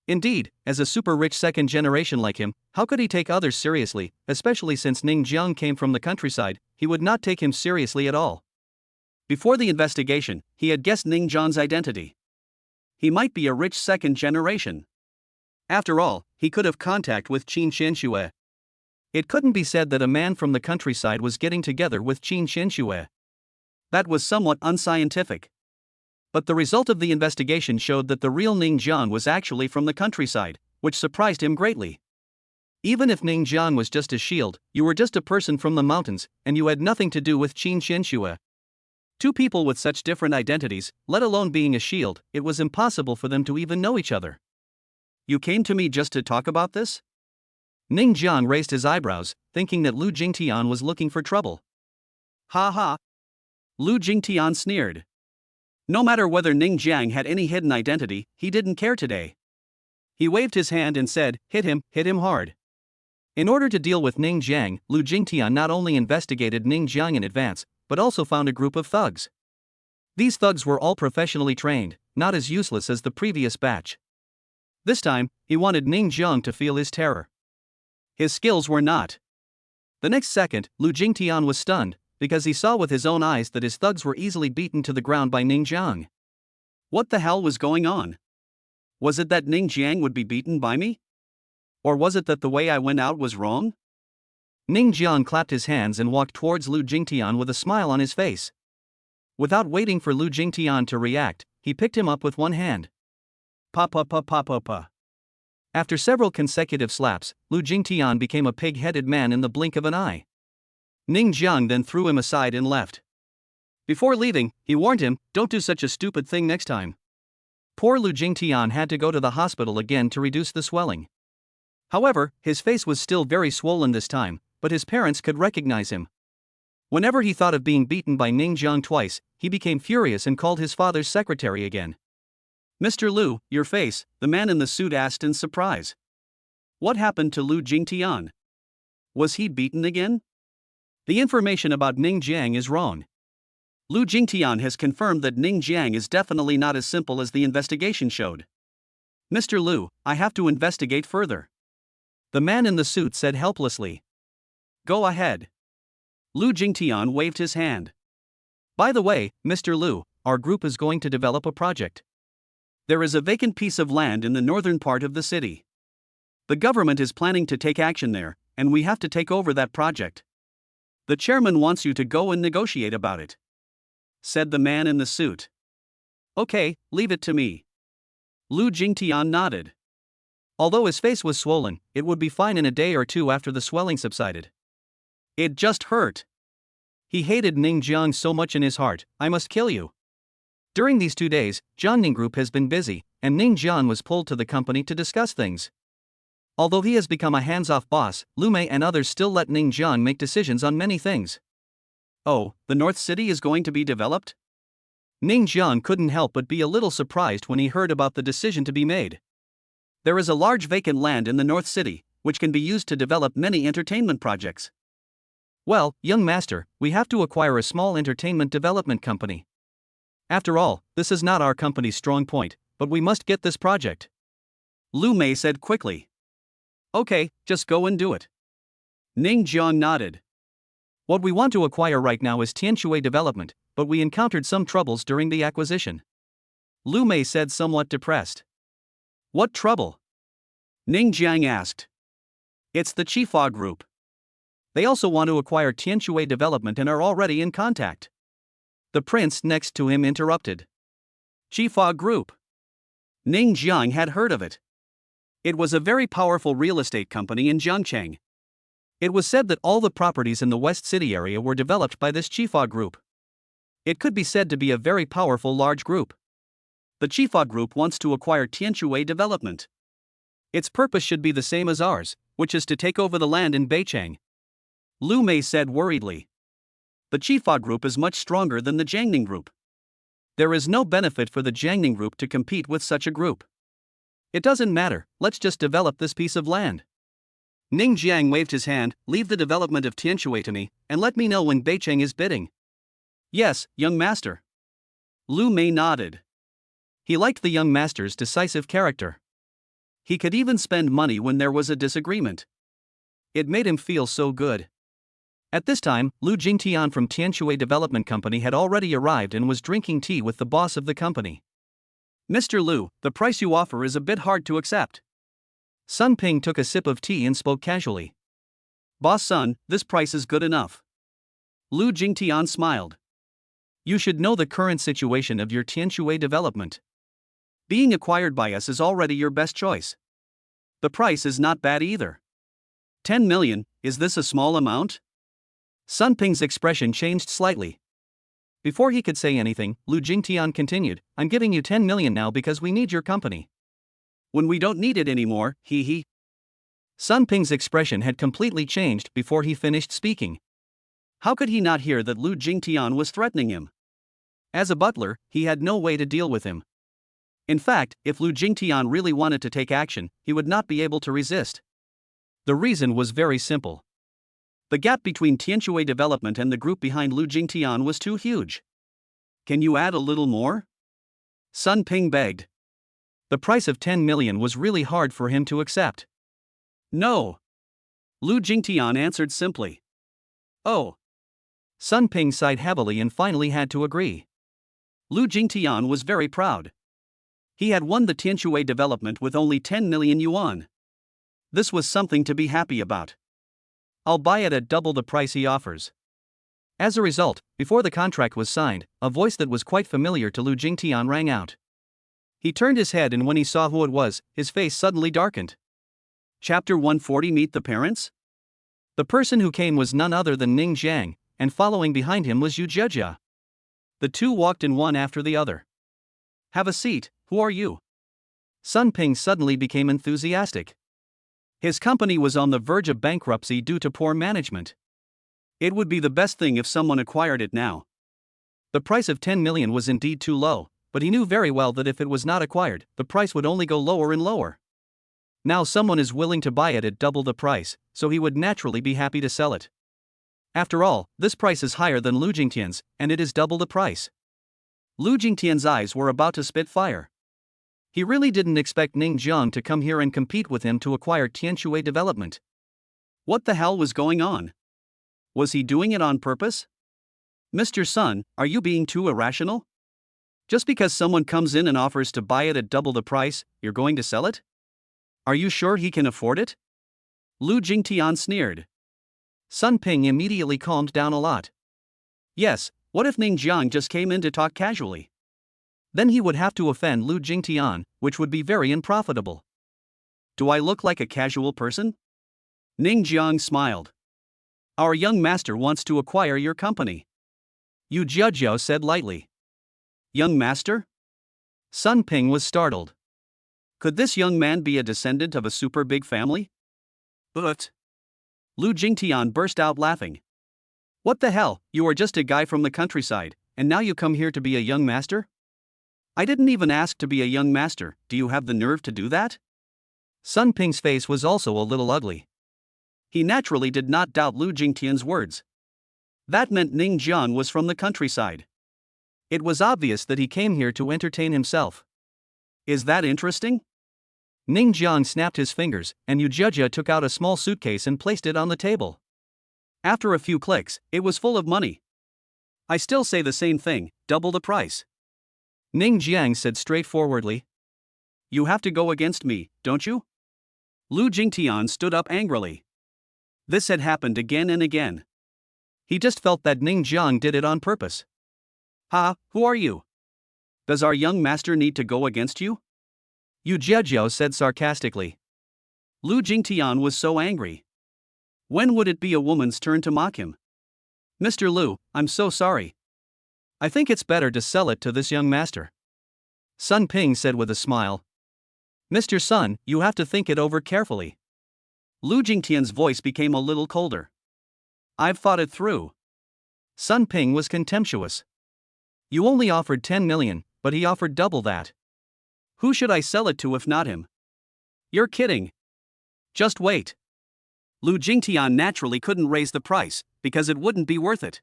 Indeed, as a super-rich second generation like him, how could he take others seriously, especially since Ning Jiang came from the countryside, he would not take him seriously at all. Before the investigation, he had guessed Ning Jiang's identity. He might be a rich second generation. After all, he could have contact with Qin Shenxue. It couldn't be said that a man from the countryside was getting together with Qin Shenxue. That was somewhat unscientific. But the result of the investigation showed that the real Ning Jiang was actually from the countryside, which surprised him greatly. Even if Ning Jiang was just a shield, you were just a person from the mountains, and you had nothing to do with Qin Shenxue. Two people with such different identities, let alone being a shield, it was impossible for them to even know each other. You came to me just to talk about this? Ning Jiang raised his eyebrows, thinking that Lu Jingtian was looking for trouble. Ha ha! Lu Jingtian sneered. No matter whether Ning Jiang had any hidden identity, he didn't care today. He waved his hand and said, hit him hard. In order to deal with Ning Jiang, Lu Jingtian not only investigated Ning Jiang in advance, but also found a group of thugs. These thugs were all professionally trained, not as useless as the previous batch. This time, he wanted Ning Jiang to feel his terror. His skills were not. The next second, Lu Jingtian was stunned, because he saw with his own eyes that his thugs were easily beaten to the ground by Ning Jiang. What the hell was going on? Was it that Ning Jiang would be beaten by me? Or was it that the way I went out was wrong? Ning Jiang clapped his hands and walked towards Lu Jingtian with a smile on his face. Without waiting for Lu Jingtian to react, he picked him up with one hand. Pa. After several consecutive slaps, Lu Jingtian became a pig-headed man in the blink of an eye. Ning Jiang then threw him aside and left. Before leaving, he warned him, don't do such a stupid thing next time. Poor Lu Jingtian had to go to the hospital again to reduce the swelling. However, his face was still very swollen this time, but his parents could recognize him. Whenever he thought of being beaten by Ning Jiang twice, he became furious and called his father's secretary again. Mr. Lu, your face, the man in the suit asked in surprise. What happened to Lu Jingtian? Was he beaten again? The information about Ning Jiang is wrong. Lu Jingtian has confirmed that Ning Jiang is definitely not as simple as the investigation showed. Mr. Lu, I have to investigate further. The man in the suit said helplessly. Go ahead. Lu Jingtian waved his hand. By the way, Mr. Lu, our group is going to develop a project. There is a vacant piece of land in the northern part of the city. The government is planning to take action there, and we have to take over that project. The chairman wants you to go and negotiate about it, said the man in the suit. Okay, leave it to me. Lu Jingtian nodded. Although his face was swollen, it would be fine in a day or two after the swelling subsided. It just hurt. He hated Ning Jiang so much in his heart. I must kill you. During these 2 days, Jiangning Group has been busy, and Ning Jiang was pulled to the company to discuss things. Although he has become a hands-off boss, Lu Mei and others still let Ning Jiang make decisions on many things. Oh, the North City is going to be developed? Ning Jiang couldn't help but be a little surprised when he heard about the decision to be made. There is a large vacant land in the North City, which can be used to develop many entertainment projects. Well, young master, we have to acquire a small entertainment development company. After all, this is not our company's strong point, but we must get this project. Lu Mei said quickly. Okay, just go and do it. Ning Jiang nodded. What we want to acquire right now is Tianshui Development, but we encountered some troubles during the acquisition. Lu Mei said somewhat depressed. What trouble? Ning Jiang asked. It's the Chifua Group. They also want to acquire Tianshui Development and are already in contact. The prince next to him interrupted. Chifua Group. Ning Jiang had heard of it. It was a very powerful real estate company in Jiangcheng. It was said that all the properties in the West City area were developed by this Chifua Group. It could be said to be a very powerful large group. The Chifa Group wants to acquire Tianshui Development. Its purpose should be the same as ours, which is to take over the land in Beicheng. Lu Mei said worriedly. The Chifa Group is much stronger than the Jiangning Group. There is no benefit for the Jiangning Group to compete with such a group. It doesn't matter, let's just develop this piece of land. Ning Jiang waved his hand, leave the development of Tianshui to me, and let me know when Beicheng is bidding. Yes, young master. Lu Mei nodded. He liked the young master's decisive character. He could even spend money when there was a disagreement. It made him feel so good. At this time, Lu Jingtian from Tianshui Development Company had already arrived and was drinking tea with the boss of the company. Mr. Lu, the price you offer is a bit hard to accept. Sun Ping took a sip of tea and spoke casually. Boss Sun, this price is good enough. Lu Jingtian smiled. You should know the current situation of your Tianshui development. Being acquired by us is already your best choice. The price is not bad either. 10 million, is this a small amount? Sun Ping's expression changed slightly. Before he could say anything, Lu Jingtian continued, I'm giving you 10 million now because we need your company. When we don't need it anymore, hee. Sun Ping's expression had completely changed before he finished speaking. How could he not hear that Lu Jingtian was threatening him? As a butler, he had no way to deal with him. In fact, if Lu Jingtian really wanted to take action, he would not be able to resist. The reason was very simple. The gap between Tianshui Development and the group behind Lu Jingtian was too huge. Can you add a little more? Sun Ping begged. The price of 10 million was really hard for him to accept. No. Lu Jingtian answered simply. Oh. Sun Ping sighed heavily and finally had to agree. Lu Jingtian was very proud. He had won the Tianshui Development with only 10 million yuan. This was something to be happy about. I'll buy it at double the price he offers. As a result, before the contract was signed, a voice that was quite familiar to Lu Jingtian rang out. He turned his head and when he saw who it was, his face suddenly darkened. Chapter 140 Meet the Parents? The person who came was none other than Ning Jiang, and following behind him was Yu Jejia. The two walked in one after the other. Have a seat, who are you? Sun Ping suddenly became enthusiastic. His company was on the verge of bankruptcy due to poor management. It would be the best thing if someone acquired it now. The price of 10 million was indeed too low, but he knew very well that if it was not acquired, the price would only go lower and lower. Now someone is willing to buy it at double the price, so he would naturally be happy to sell it. After all, this price is higher than Lu Jingtian's, and it is double the price. Lu Jingtian's eyes were about to spit fire. He really didn't expect Ning Jiang to come here and compete with him to acquire Tianshui Development. What the hell was going on? Was he doing it on purpose? Mr. Sun, are you being too irrational? Just because someone comes in and offers to buy it at double the price, you're going to sell it? Are you sure he can afford it? Lu Jingtian sneered. Sun Ping immediately calmed down a lot. Yes, what if Ning Jiang just came in to talk casually? Then he would have to offend Lu Jingtian, which would be very unprofitable. Do I look like a casual person? Ning Jiang smiled. Our young master wants to acquire your company. Yu Jejia said lightly. Young master? Sun Ping was startled. Could this young man be a descendant of a super big family? But Lu Jingtian burst out laughing. What the hell, you are just a guy from the countryside, and now you come here to be a young master? I didn't even ask to be a young master, do you have the nerve to do that? Sun Ping's face was also a little ugly. He naturally did not doubt Lu Jingtian's words. That meant Ning Jiang was from the countryside. It was obvious that he came here to entertain himself. Is that interesting? Ning Jiang snapped his fingers, and Yu Jejia took out a small suitcase and placed it on the table. After a few clicks, it was full of money. I still say the same thing, double the price. Ning Jiang said straightforwardly. You have to go against me, don't you? Lu Jingtian stood up angrily. This had happened again and again. He just felt that Ning Jiang did it on purpose. Ha, who are you? Does our young master need to go against you? Yu Jejia said sarcastically. Lu Jingtian was so angry. When would it be a woman's turn to mock him? Mr. Lu, I'm so sorry. I think it's better to sell it to this young master. Sun Ping said with a smile. Mr. Sun, you have to think it over carefully. Lu Jingtian's voice became a little colder. I've thought it through. Sun Ping was contemptuous. You only offered 10 million, but he offered double that. Who should I sell it to if not him? You're kidding. Just wait. Lu Jingtian naturally couldn't raise the price, because it wouldn't be worth it.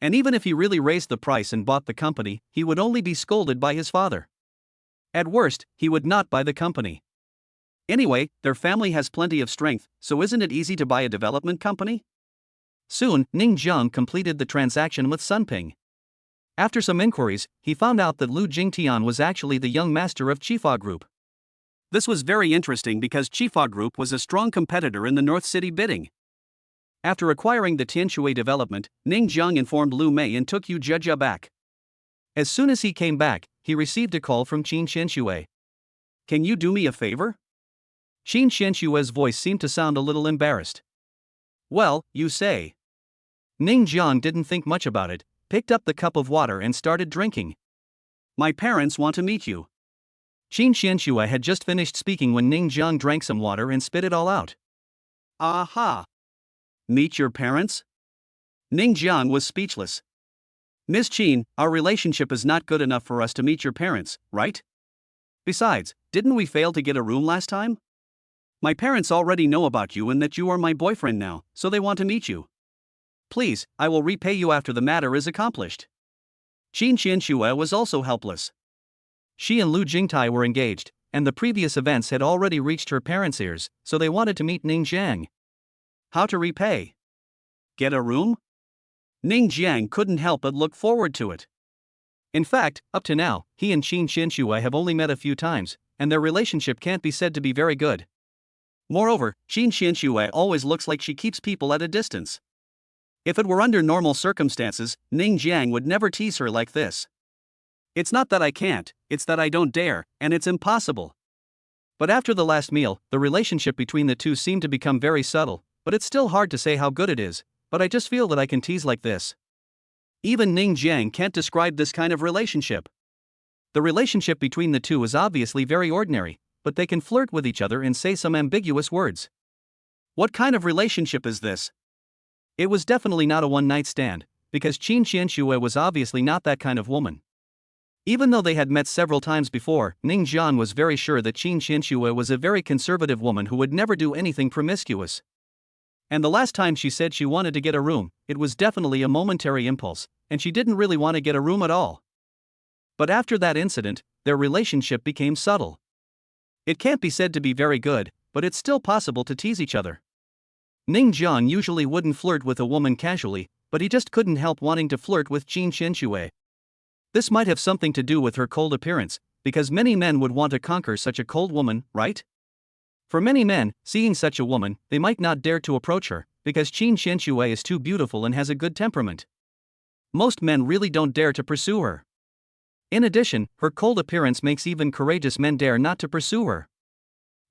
And even if he really raised the price and bought the company, he would only be scolded by his father. At worst, he would not buy the company. Anyway, their family has plenty of strength, so isn't it easy to buy a development company? Soon, Ning Jiang completed the transaction with Sun Ping. After some inquiries, he found out that Lu Jingtian was actually the young master of Chifa Group. This was very interesting because Chifa Group was a strong competitor in the North City bidding. After acquiring the Tianshui development, Ning Jiang informed Lu Mei and took Yu Zhezhe back. As soon as he came back, he received a call from Qin Xianxue. Can you do me a favor? Qin Xianxue's voice seemed to sound a little embarrassed. Well, you say. Ning Jiang didn't think much about it, picked up the cup of water and started drinking. My parents want to meet you. Qin Xianxue had just finished speaking when Ning Jiang drank some water and spit it all out. Aha! Meet your parents? Ning Jiang was speechless. Miss Qin, our relationship is not good enough for us to meet your parents, right? Besides, didn't we fail to get a room last time? My parents already know about you and that you are my boyfriend now, so they want to meet you. Please, I will repay you after the matter is accomplished. Qin Xianxue was also helpless. She and Lu Jingtai were engaged, and the previous events had already reached her parents' ears, so they wanted to meet Ning Jiang. How to repay? Get a room? Ning Jiang couldn't help but look forward to it. In fact, up to now, he and Qin Xianxue have only met a few times, and their relationship can't be said to be very good. Moreover, Qin Xianxue always looks like she keeps people at a distance. If it were under normal circumstances, Ning Jiang would never tease her like this. It's not that I can't, it's that I don't dare, and it's impossible. But after the last meal, the relationship between the two seemed to become very subtle, but it's still hard to say how good it is, but I just feel that I can tease like this. Even Ning Jiang can't describe this kind of relationship. The relationship between the two is obviously very ordinary, but they can flirt with each other and say some ambiguous words. What kind of relationship is this? It was definitely not a one-night stand, because Qin Xianxue was obviously not that kind of woman. Even though they had met several times before, Ning Jiang was very sure that Qin Xianxue was a very conservative woman who would never do anything promiscuous. And the last time she said she wanted to get a room, it was definitely a momentary impulse, and she didn't really want to get a room at all. But after that incident, their relationship became subtle. It can't be said to be very good, but it's still possible to tease each other. Ning Jiang usually wouldn't flirt with a woman casually, but he just couldn't help wanting to flirt with Qin Xianxue. This might have something to do with her cold appearance, because many men would want to conquer such a cold woman, right? For many men, seeing such a woman, they might not dare to approach her, because Qin Xianxue is too beautiful and has a good temperament. Most men really don't dare to pursue her. In addition, her cold appearance makes even courageous men dare not to pursue her.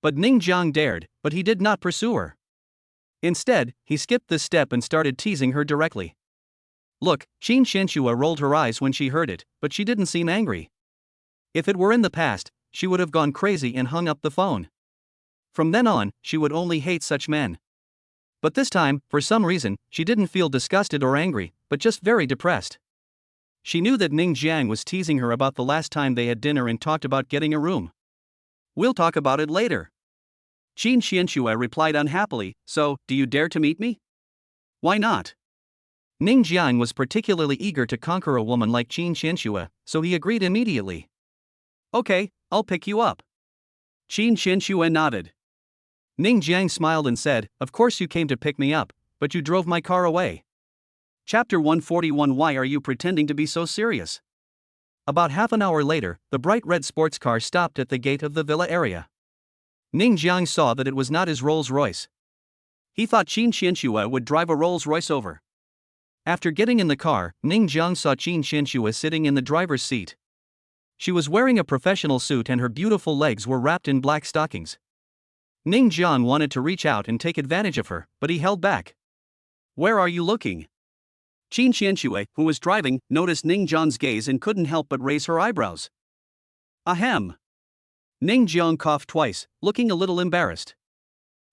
But Ning Jiang dared, but he did not pursue her. Instead, he skipped this step and started teasing her directly. Look, Qin Xianxue rolled her eyes when she heard it, but she didn't seem angry. If it were in the past, she would have gone crazy and hung up the phone. From then on, she would only hate such men. But this time, for some reason, she didn't feel disgusted or angry, but just very depressed. She knew that Ning Jiang was teasing her about the last time they had dinner and talked about getting a room. We'll talk about it later. Qin Xianxue replied unhappily, so, do you dare to meet me? Why not? Ning Jiang was particularly eager to conquer a woman like Qin Xianxue, so he agreed immediately. Okay, I'll pick you up. Qin Xianxue nodded. Ning Jiang smiled and said, of course you came to pick me up, but you drove my car away. Chapter 141. Why are you pretending to be so serious? About half an hour later, the bright red sports car stopped at the gate of the villa area. Ning Jiang saw that it was not his Rolls-Royce. He thought Qin Xianxue would drive a Rolls-Royce over. After getting in the car, Ning Jiang saw Qin Xianxue sitting in the driver's seat. She was wearing a professional suit and her beautiful legs were wrapped in black stockings. Ning Jiang wanted to reach out and take advantage of her, but he held back. Where are you looking? Qin Qianxue, who was driving, noticed Ning Jiang's gaze and couldn't help but raise her eyebrows. Ahem. Ning Jiang coughed twice, looking a little embarrassed.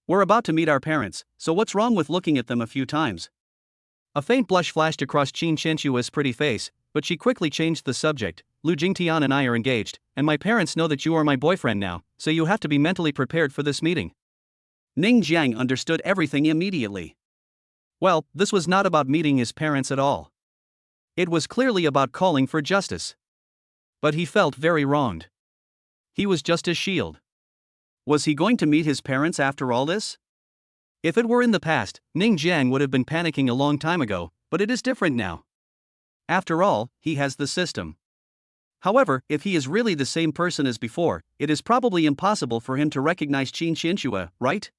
We're about to meet our parents, so what's wrong with looking at them a few times? A faint blush flashed across Qin Qianxue's pretty face, but she quickly changed the subject. Lu Jingtian and I are engaged, and my parents know that you are my boyfriend now, so you have to be mentally prepared for this meeting. Ning Jiang understood everything immediately. Well, this was not about meeting his parents at all. It was clearly about calling for justice. But he felt very wronged. He was just a shield. Was he going to meet his parents after all this? If it were in the past, Ning Jiang would have been panicking a long time ago, but it is different now. After all, he has the system. However, if he is really the same person as before, it is probably impossible for him to recognize Qin Qianxue, right?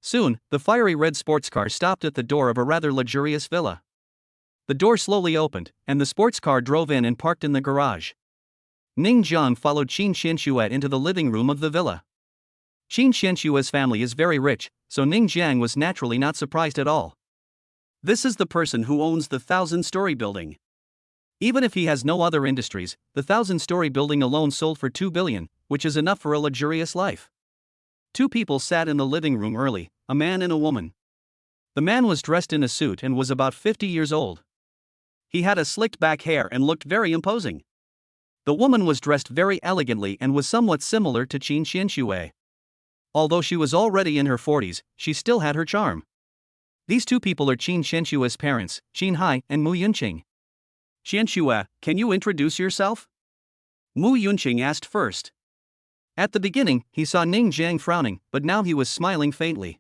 Soon, the fiery red sports car stopped at the door of a rather luxurious villa. The door slowly opened, and the sports car drove in and parked in the garage. Ning Jiang followed Qin Qianxue into the living room of the villa. Qin Qianxue's family is very rich, so Ning Jiang was naturally not surprised at all. This is the person who owns the 1,000-story building. Even if he has no other industries, the 1,000-story building alone sold for 2 billion, which is enough for a luxurious life. Two people sat in the living room early, a man and a woman. The man was dressed in a suit and was about 50 years old. He had a slicked back hair and looked very imposing. The woman was dressed very elegantly and was somewhat similar to Qin Qianxue. Although she was already in her 40s, she still had her charm. These two people are Qin Qianxue's parents, Qin Hai and Mu Yunqing. Qianxue, can you introduce yourself? Mu Yunqing asked first. At the beginning, he saw Ning Jiang frowning, but now he was smiling faintly.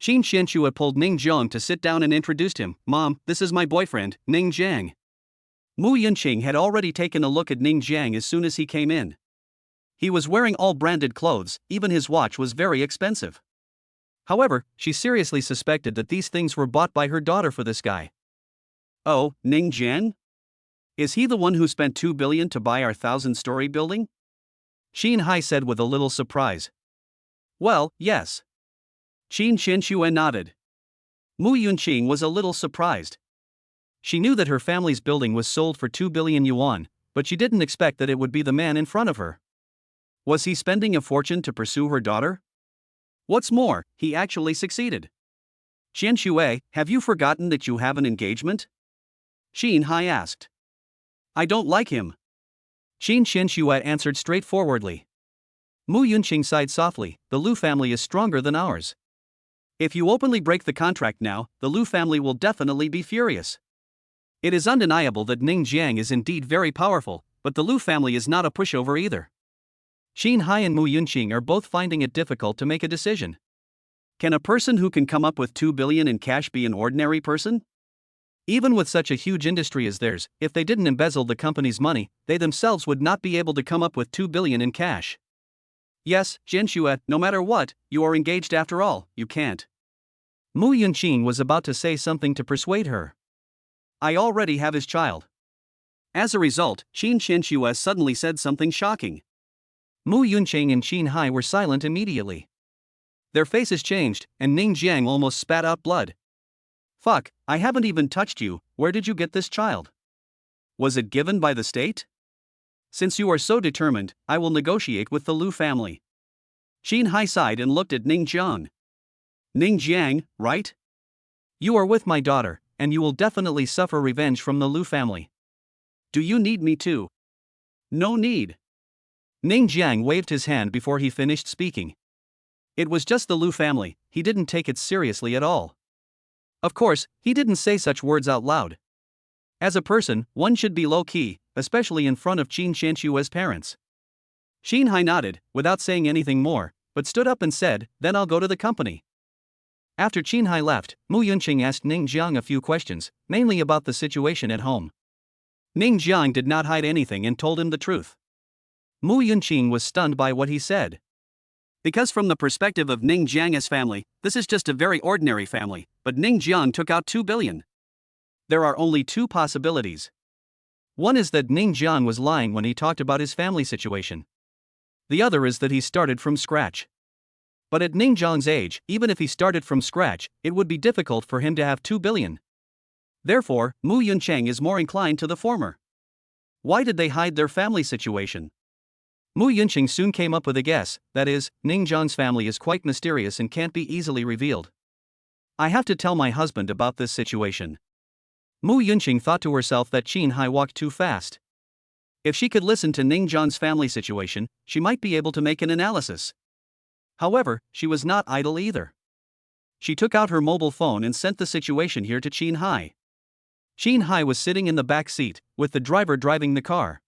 Qin Qianxue pulled Ning Jiang to sit down and introduced him. Mom, this is my boyfriend, Ning Jiang. Mu Yunqing had already taken a look at Ning Jiang as soon as he came in. He was wearing all branded clothes, even his watch was very expensive. However, she seriously suspected that these things were bought by her daughter for this guy. Oh, Ning Jiang? Is he the one who spent 2 billion to buy our 1,000-story building? Qin Hai said with a little surprise. Well, yes. Qin Qianxue nodded. Mu Yunqing was a little surprised. She knew that her family's building was sold for 2 billion yuan, but she didn't expect that it would be the man in front of her. Was he spending a fortune to pursue her daughter? What's more, he actually succeeded. Qianxue, have you forgotten that you have an engagement? Qin Hai asked. I don't like him. Qin Qianxue answered straightforwardly. Mu Yunqing sighed softly. The Lu family is stronger than ours. If you openly break the contract now, the Lu family will definitely be furious. It is undeniable that Ning Jiang is indeed very powerful, but the Lu family is not a pushover either. Qin Hai and Mu Yunqing are both finding it difficult to make a decision. Can a person who can come up with 2 billion in cash be an ordinary person? Even with such a huge industry as theirs, if they didn't embezzle the company's money, they themselves would not be able to come up with 2 billion in cash. Yes, Qianxue, no matter what, you are engaged after all, you can't. Mu Yunqing was about to say something to persuade her. I already have his child. As a result, Qin Qianxue suddenly said something shocking. Mu Yunqing and Qin Hai were silent immediately. Their faces changed, and Ning Jiang almost spat out blood. Fuck, I haven't even touched you, where did you get this child? Was it given by the state? Since you are so determined, I will negotiate with the Lu family. Qin Hai sighed and looked at Ning Jiang. Ning Jiang, right? You are with my daughter, and you will definitely suffer revenge from the Lu family. Do you need me too? No need. Ning Jiang waved his hand before he finished speaking. It was just the Lu family, he didn't take it seriously at all. Of course, he didn't say such words out loud. As a person, one should be low-key, especially in front of Qin Qianxue's parents. Qin Hai nodded, without saying anything more, but stood up and said, then I'll go to the company. After Qin Hai left, Mu Yunqing asked Ning Jiang a few questions, mainly about the situation at home. Ning Jiang did not hide anything and told him the truth. Mu Yunqing was stunned by what he said. Because from the perspective of Ning Jiang's family, this is just a very ordinary family, but Ning Jiang took out 2 billion. There are only two possibilities. One is that Ning Jiang was lying when he talked about his family situation. The other is that he started from scratch. But at Ning Jiang's age, even if he started from scratch, it would be difficult for him to have 2 billion. Therefore, Mu Yuncheng is more inclined to the former. Why did they hide their family situation? Mu Yuncheng soon came up with a guess, that is, Ning Zhang's family is quite mysterious and can't be easily revealed. I have to tell my husband about this situation. Mu Yuncheng thought to herself that Qin Hai walked too fast. If she could listen to Ning Zhang's family situation, she might be able to make an analysis. However, she was not idle either. She took out her mobile phone and sent the situation here to Qin Hai. Qin Hai was sitting in the back seat, with the driver driving the car.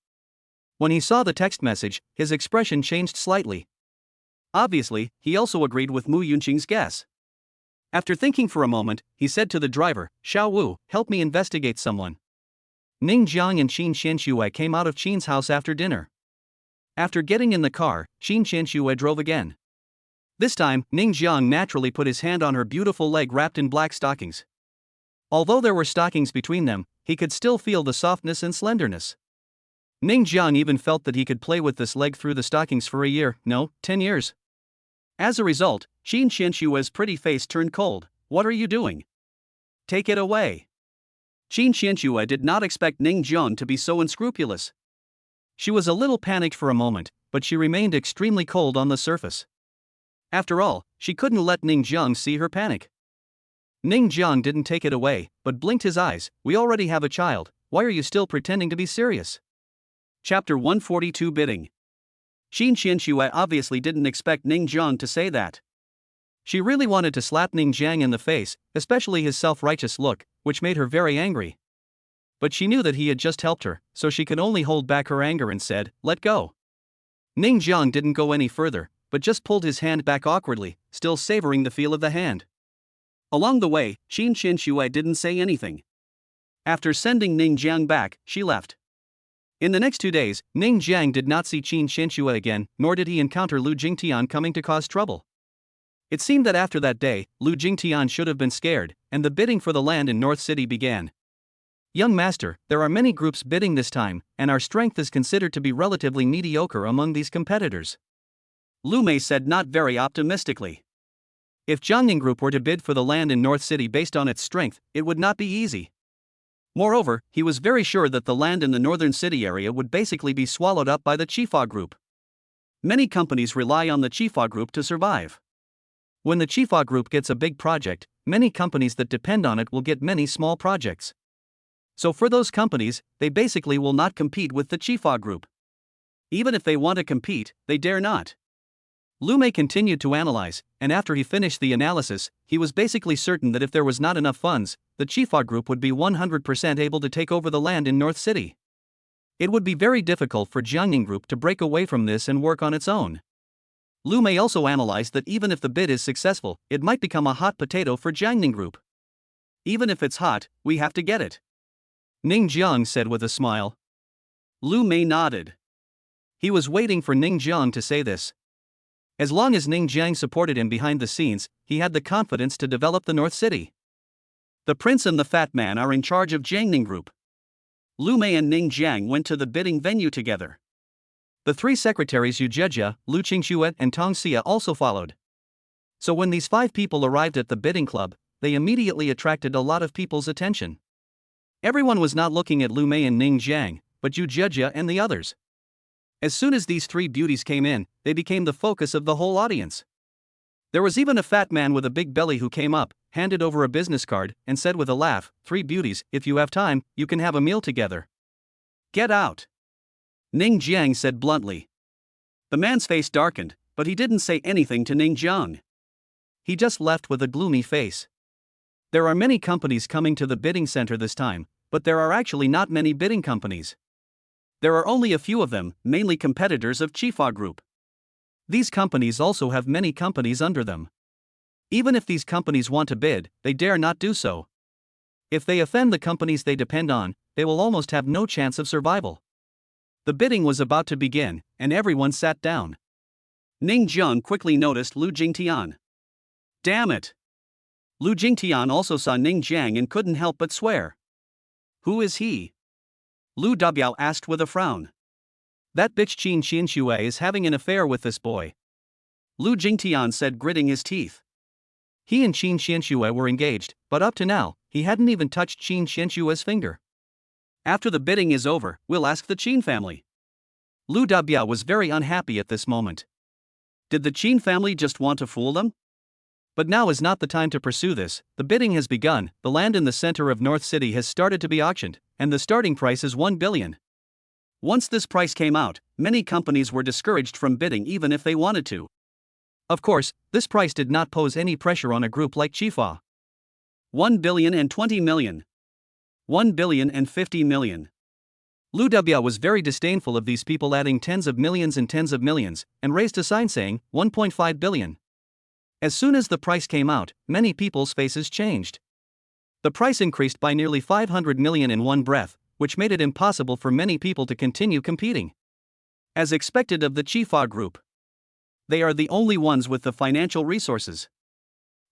When he saw the text message, his expression changed slightly. Obviously, he also agreed with Mu Yuncheng's guess. After thinking for a moment, he said to the driver, "Xiao Wu, help me investigate someone." Ning Jiang and Qin Qianxue came out of Qin's house after dinner. After getting in the car, Qin Qianxue drove again. This time, Ning Jiang naturally put his hand on her beautiful leg wrapped in black stockings. Although there were stockings between them, he could still feel the softness and slenderness. Ning Jiang even felt that he could play with this leg through the stockings for a year, no, 10 years. As a result, Qin Qianxue's pretty face turned cold. "What are you doing? Take it away." Qin Qianxue did not expect Ning Jiang to be so unscrupulous. She was a little panicked for a moment, but she remained extremely cold on the surface. After all, she couldn't let Ning Jiang see her panic. Ning Jiang didn't take it away, but blinked his eyes. "We already have a child, why are you still pretending to be serious?" Chapter 142 Bidding. Qin Qianxue obviously didn't expect Ning Jiang to say that. She really wanted to slap Ning Jiang in the face, especially his self-righteous look, which made her very angry. But she knew that he had just helped her, so she could only hold back her anger and said, "Let go." Ning Jiang didn't go any further, but just pulled his hand back awkwardly, still savoring the feel of the hand. Along the way, Qin Qianxue didn't say anything. After sending Ning Jiang back, she left. In the next 2 days, Ning Jiang did not see Qin Qianxue again, nor did he encounter Lu Jingtian coming to cause trouble. It seemed that after that day, Lu Jingtian should have been scared, and the bidding for the land in North City began. "Young master, there are many groups bidding this time, and our strength is considered to be relatively mediocre among these competitors," Lu Mei said not very optimistically. If Jiangning Group were to bid for the land in North City based on its strength, it would not be easy. Moreover, he was very sure that the land in the northern city area would basically be swallowed up by the Chifa Group. Many companies rely on the Chifa Group to survive. When the Chifa Group gets a big project, many companies that depend on it will get many small projects. So for those companies, they basically will not compete with the Chifa Group. Even if they want to compete, they dare not. Lu Mei continued to analyze, and after he finished the analysis, he was basically certain that if there was not enough funds, the Chifa Group would be 100% able to take over the land in North City. It would be very difficult for Jiangning Group to break away from this and work on its own. Lu Mei also analyzed that even if the bid is successful, it might become a hot potato for Jiangning Group. "Even if it's hot, we have to get it," Ning Jiang said with a smile. Lu Mei nodded. He was waiting for Ning Jiang to say this. As long as Ning Jiang supported him behind the scenes, he had the confidence to develop the North City. The prince and the fat man are in charge of Jiangning Group. Lu Mei and Ning Jiang went to the bidding venue together. The 3 secretaries Yu Jejia, Lu Qingxue and Tong Xia also followed. So when these 5 people arrived at the bidding club, they immediately attracted a lot of people's attention. Everyone was not looking at Lu Mei and Ning Jiang, but Yu Jejia and the others. As soon as these 3 beauties came in, they became the focus of the whole audience. There was even a fat man with a big belly who came up, handed over a business card, and said with a laugh, "3 beauties, if you have time, you can have a meal together." "Get out," Ning Jiang said bluntly. The man's face darkened, but he didn't say anything to Ning Jiang. He just left with a gloomy face. There are many companies coming to the bidding center this time, but there are actually not many bidding companies. There are only a few of them, mainly competitors of Chifa Group. These companies also have many companies under them. Even if these companies want to bid, they dare not do so. If they offend the companies they depend on, they will almost have no chance of survival. The bidding was about to begin, and everyone sat down. Ning Jiang quickly noticed Lu Jingtian. Damn it! Lu Jingtian also saw Ning Jiang and couldn't help but swear. "Who is he?" Lu Dabiao asked with a frown. "That bitch Qin Qianxue is having an affair with this boy," Lu Jingtian said, gritting his teeth. He and Qin Qianxue were engaged, but up to now, he hadn't even touched Qin Xinshua's finger. After the bidding is over, we'll ask the Qin family. Lu Dabia was very unhappy at this moment. Did the Qin family just want to fool them? But now is not the time to pursue this. The bidding has begun, the land in the center of North City has started to be auctioned, and the starting price is 1 billion. Once this price came out, many companies were discouraged from bidding even if they wanted to. Of course, this price did not pose any pressure on a group like Chifa. 1 billion and 20 million. 1 billion and 50 million. Lu Dabia was very disdainful of these people adding tens of millions, and raised a sign saying, 1.5 billion. As soon as the price came out, many people's faces changed. The price increased by nearly 500 million in one breath, which made it impossible for many people to continue competing. As expected of the Chifa group. They are the only ones with the financial resources.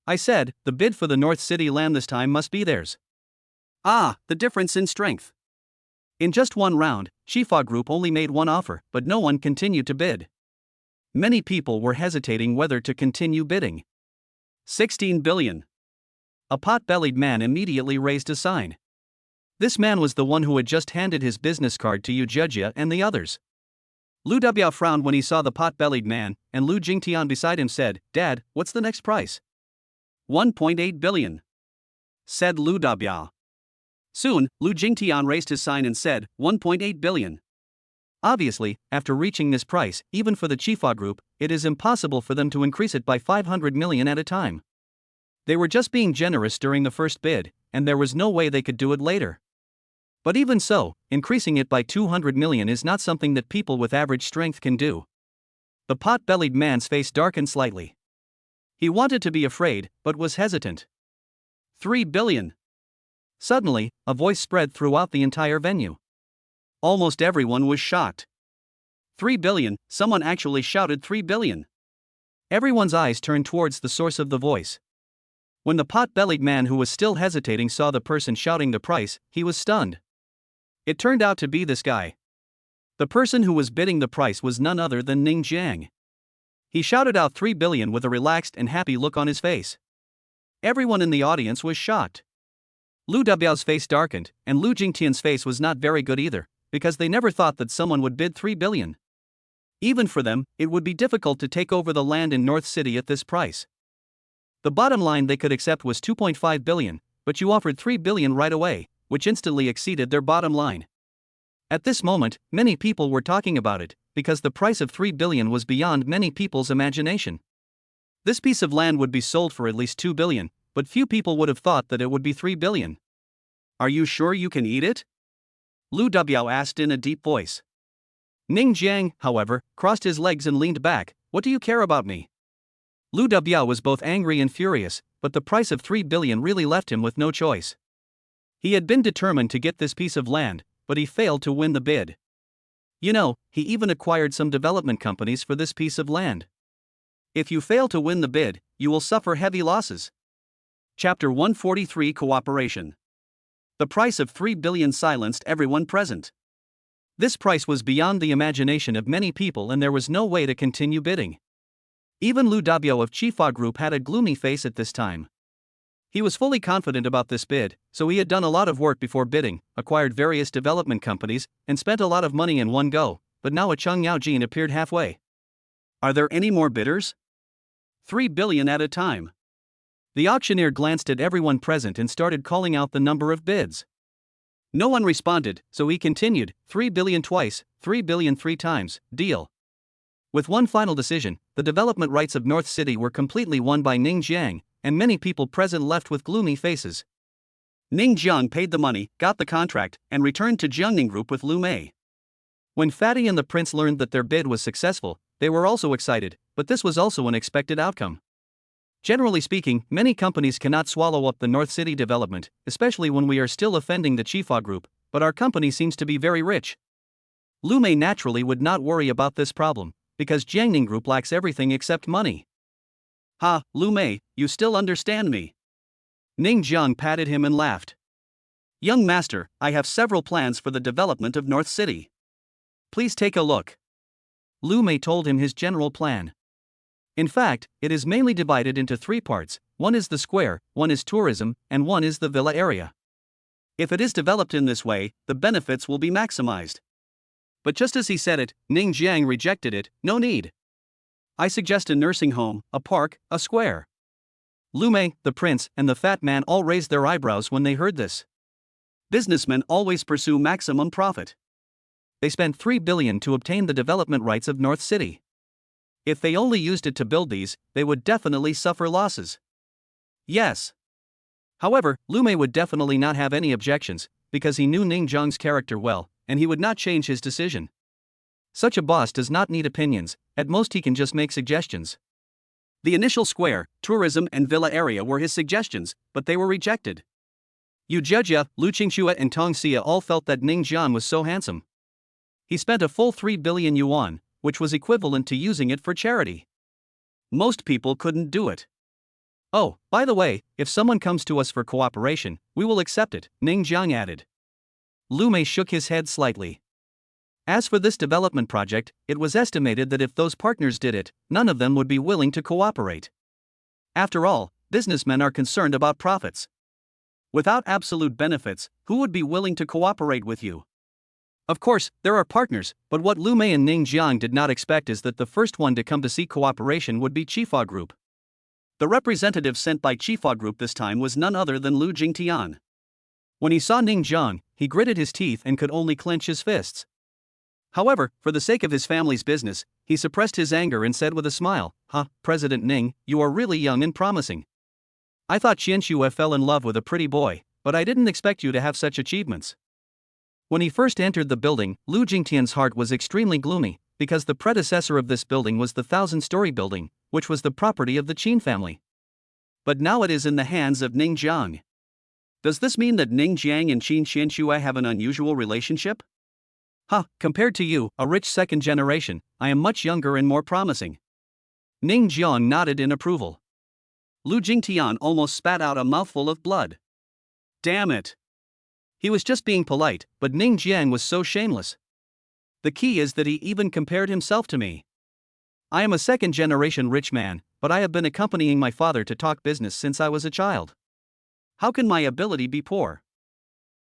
I said, the bid for the North City land this time must be theirs. Ah, the difference in strength. In just one round, Chifa group only made one offer, but no one continued to bid. Many people were hesitating whether to continue bidding. 16 billion. A pot-bellied man immediately raised a sign. This man was the one who had just handed his business card to Yu Jejia and the others. Lu Dabia frowned when he saw the pot-bellied man, and Lu Jingtian beside him said, "Dad, what's the next price?" 1.8 billion. Said Lu Dabia. Soon, Lu Jingtian raised his sign and said, 1.8 billion. Obviously, after reaching this price, even for the Chifa group, it is impossible for them to increase it by 500 million at a time. They were just being generous during the first bid, and there was no way they could do it later. But even so, increasing it by 200 million is not something that people with average strength can do. The pot-bellied man's face darkened slightly. He wanted to be afraid, but was hesitant. 3 billion. Suddenly, a voice spread throughout the entire venue. Almost everyone was shocked. 3 billion, someone actually shouted 3 billion. Everyone's eyes turned towards the source of the voice. When the pot-bellied man who was still hesitating saw the person shouting the price, he was stunned. It turned out to be this guy. The person who was bidding the price was none other than Ning Jiang. He shouted out 3 billion with a relaxed and happy look on his face. Everyone in the audience was shocked. Lu Dabiao's face darkened, and Lu Jingtian's face was not very good either, because they never thought that someone would bid 3 billion. Even for them, it would be difficult to take over the land in North City at this price. The bottom line they could accept was 2.5 billion, but you offered 3 billion right away, which instantly exceeded their bottom line. At this moment, many people were talking about it, because the price of 3 billion was beyond many people's imagination. This piece of land would be sold for at least 2 billion, but few people would have thought that it would be 3 billion. Are you sure you can eat it? Lu Dabiao asked in a deep voice. Ning Jiang, however, crossed his legs and leaned back. What do you care about me? Lu Dabiao was both angry and furious, but the price of 3 billion really left him with no choice. He had been determined to get this piece of land, but he failed to win the bid. You know, he even acquired some development companies for this piece of land. If you fail to win the bid, you will suffer heavy losses. Chapter 143 Cooperation. The price of 3 billion silenced everyone present. This price was beyond the imagination of many people and there was no way to continue bidding. Even Lu Dabiao of Chifa Group had a gloomy face at this time. He was fully confident about this bid, so he had done a lot of work before bidding, acquired various development companies, and spent a lot of money in one go, but now a Cheng Yaojin appeared halfway. Are there any more bidders? 3 billion at a time. The auctioneer glanced at everyone present and started calling out the number of bids. No one responded, so he continued, 3 billion twice, 3 billion 3 times, deal. With one final decision, the development rights of North City were completely won by Ning Jiang, and many people present left with gloomy faces. Ning Jiang paid the money, got the contract, and returned to Jiangning Group with Lu Mei. When Fatty and the prince learned that their bid was successful, they were also excited, but this was also an expected outcome. Generally speaking, many companies cannot swallow up the North City development, especially when we are still offending the Chifa Group, but our company seems to be very rich. Lu Mei naturally would not worry about this problem, because Jiangning Group lacks everything except money. Ha, Lu Mei, you still understand me. Ning Jiang patted him and laughed. Young master, I have several plans for the development of North City. Please take a look. Lu Mei told him his general plan. In fact, it is mainly divided into three parts: one is the square, one is tourism, and one is the villa area. If it is developed in this way, the benefits will be maximized. But just as he said it, Ning Jiang rejected it. No need. I suggest a nursing home, a park, a square. Lu Mei, the prince, and the fat man all raised their eyebrows when they heard this. Businessmen always pursue maximum profit. They spent 3 billion to obtain the development rights of North City. If they only used it to build these, they would definitely suffer losses. Yes. However, Lu Mei would definitely not have any objections, because he knew Ning Jiang's character well, and he would not change his decision. Such a boss does not need opinions, at most he can just make suggestions. The initial square, tourism, and villa area were his suggestions, but they were rejected. Yu Jejia, Lu Qingxue, and Tong Xia all felt that Ning Jiang was so handsome. He spent a full 3 billion yuan, which was equivalent to using it for charity. Most people couldn't do it. Oh, by the way, if someone comes to us for cooperation, we will accept it, Ning Jiang added. Lu Mei shook his head slightly. As for this development project, it was estimated that if those partners did it, none of them would be willing to cooperate. After all, businessmen are concerned about profits. Without absolute benefits, who would be willing to cooperate with you? Of course, there are partners, but what Lu Mei and Ning Jiang did not expect is that the first one to come to seek cooperation would be Chifa Group. The representative sent by Chifa Group this time was none other than Lu Jingtian. When he saw Ning Jiang, he gritted his teeth and could only clench his fists. However, for the sake of his family's business, he suppressed his anger and said with a smile, President Ning, you are really young and promising. I thought Qianxue fell in love with a pretty boy, but I didn't expect you to have such achievements. When he first entered the building, Lu Jingtian's heart was extremely gloomy, because the predecessor of this building was the 1,000-story building, which was the property of the Qin family. But now it is in the hands of Ning Jiang. Does this mean that Ning Jiang and Qin Qianxue have an unusual relationship? Compared to you, a rich second generation, I am much younger and more promising. Ning Jiang nodded in approval. Lu Jingtian almost spat out a mouthful of blood. Damn it! He was just being polite, but Ning Jiang was so shameless. The key is that he even compared himself to me. I am a second-generation rich man, but I have been accompanying my father to talk business since I was a child. How can my ability be poor?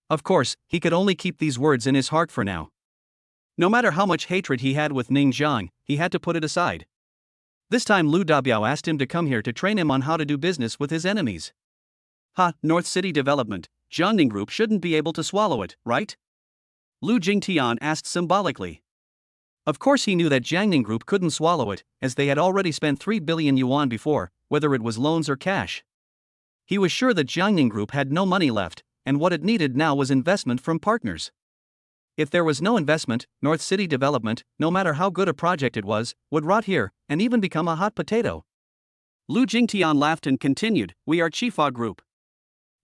Of course, he could only keep these words in his heart for now. No matter how much hatred he had with Ning Jiang, he had to put it aside. This time Lu Dabiao asked him to come here to train him on how to do business with his enemies. North City Development, Jiangning Group shouldn't be able to swallow it, right? Lu Jingtian asked symbolically. Of course he knew that Jiangning Group couldn't swallow it, as they had already spent 3 billion yuan before, whether it was loans or cash. He was sure that Jiangning Group had no money left, and what it needed now was investment from partners. If there was no investment, North City Development, no matter how good a project it was, would rot here, and even become a hot potato. Lu Jingtian laughed and continued, we are Chifa Group.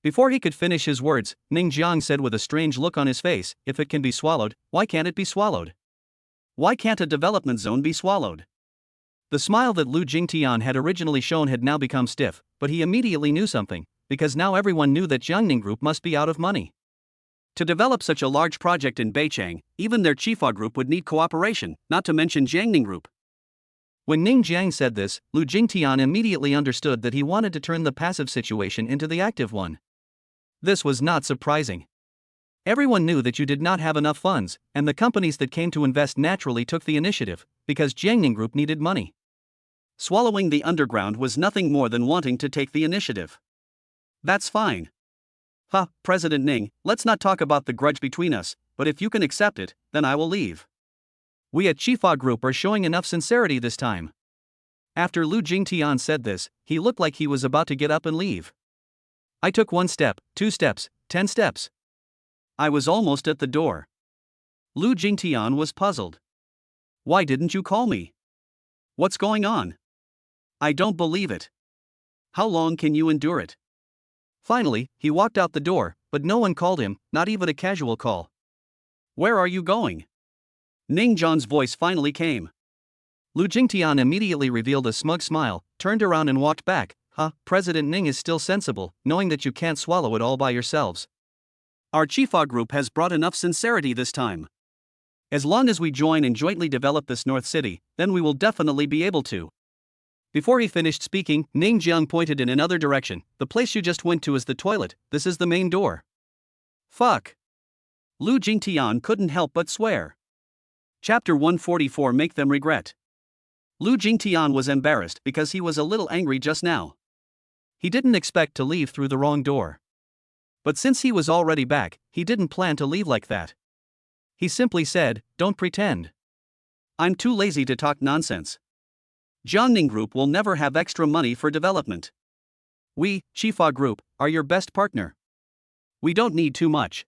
Before he could finish his words, Ning Jiang said with a strange look on his face, if it can be swallowed, why can't it be swallowed? Why can't a development zone be swallowed? The smile that Lu Jingtian had originally shown had now become stiff, but he immediately knew something, because now everyone knew that Jiangning Group must be out of money. To develop such a large project in Beichang, even their Chifa Group would need cooperation, not to mention Jiangning Group. When Ning Jiang said this, Lu Jingtian immediately understood that he wanted to turn the passive situation into the active one. This was not surprising. Everyone knew that you did not have enough funds, and the companies that came to invest naturally took the initiative, because Jiangning Group needed money. Swallowing the underground was nothing more than wanting to take the initiative. That's fine. President Ning, let's not talk about the grudge between us, but if you can accept it, then I will leave. We at Chifa Group are showing enough sincerity this time. After Lu Jingtian said this, he looked like he was about to get up and leave. I took 1 step, 2 steps, 10 steps. I was almost at the door. Lu Jingtian was puzzled. Why didn't you call me? What's going on? I don't believe it. How long can you endure it? Finally, he walked out the door, but no one called him, not even a casual call. Where are you going? Ning Jiang's voice finally came. Lu Jingtian immediately revealed a smug smile, turned around and walked back. President Ning is still sensible, knowing that you can't swallow it all by yourselves. Our Chifa Group has brought enough sincerity this time. As long as we join and jointly develop this North City, then we will definitely be able to. Before he finished speaking, Ning Jiang pointed in another direction. The place you just went to is the toilet, this is the main door. Fuck. Lu Jingtian couldn't help but swear. Chapter 144 Make Them Regret. Lu Jingtian was embarrassed because he was a little angry just now. He didn't expect to leave through the wrong door. But since he was already back, he didn't plan to leave like that. He simply said, "Don't pretend. I'm too lazy to talk nonsense. Jiangning Group will never have extra money for development. We, Chifa Group, are your best partner. We don't need too much.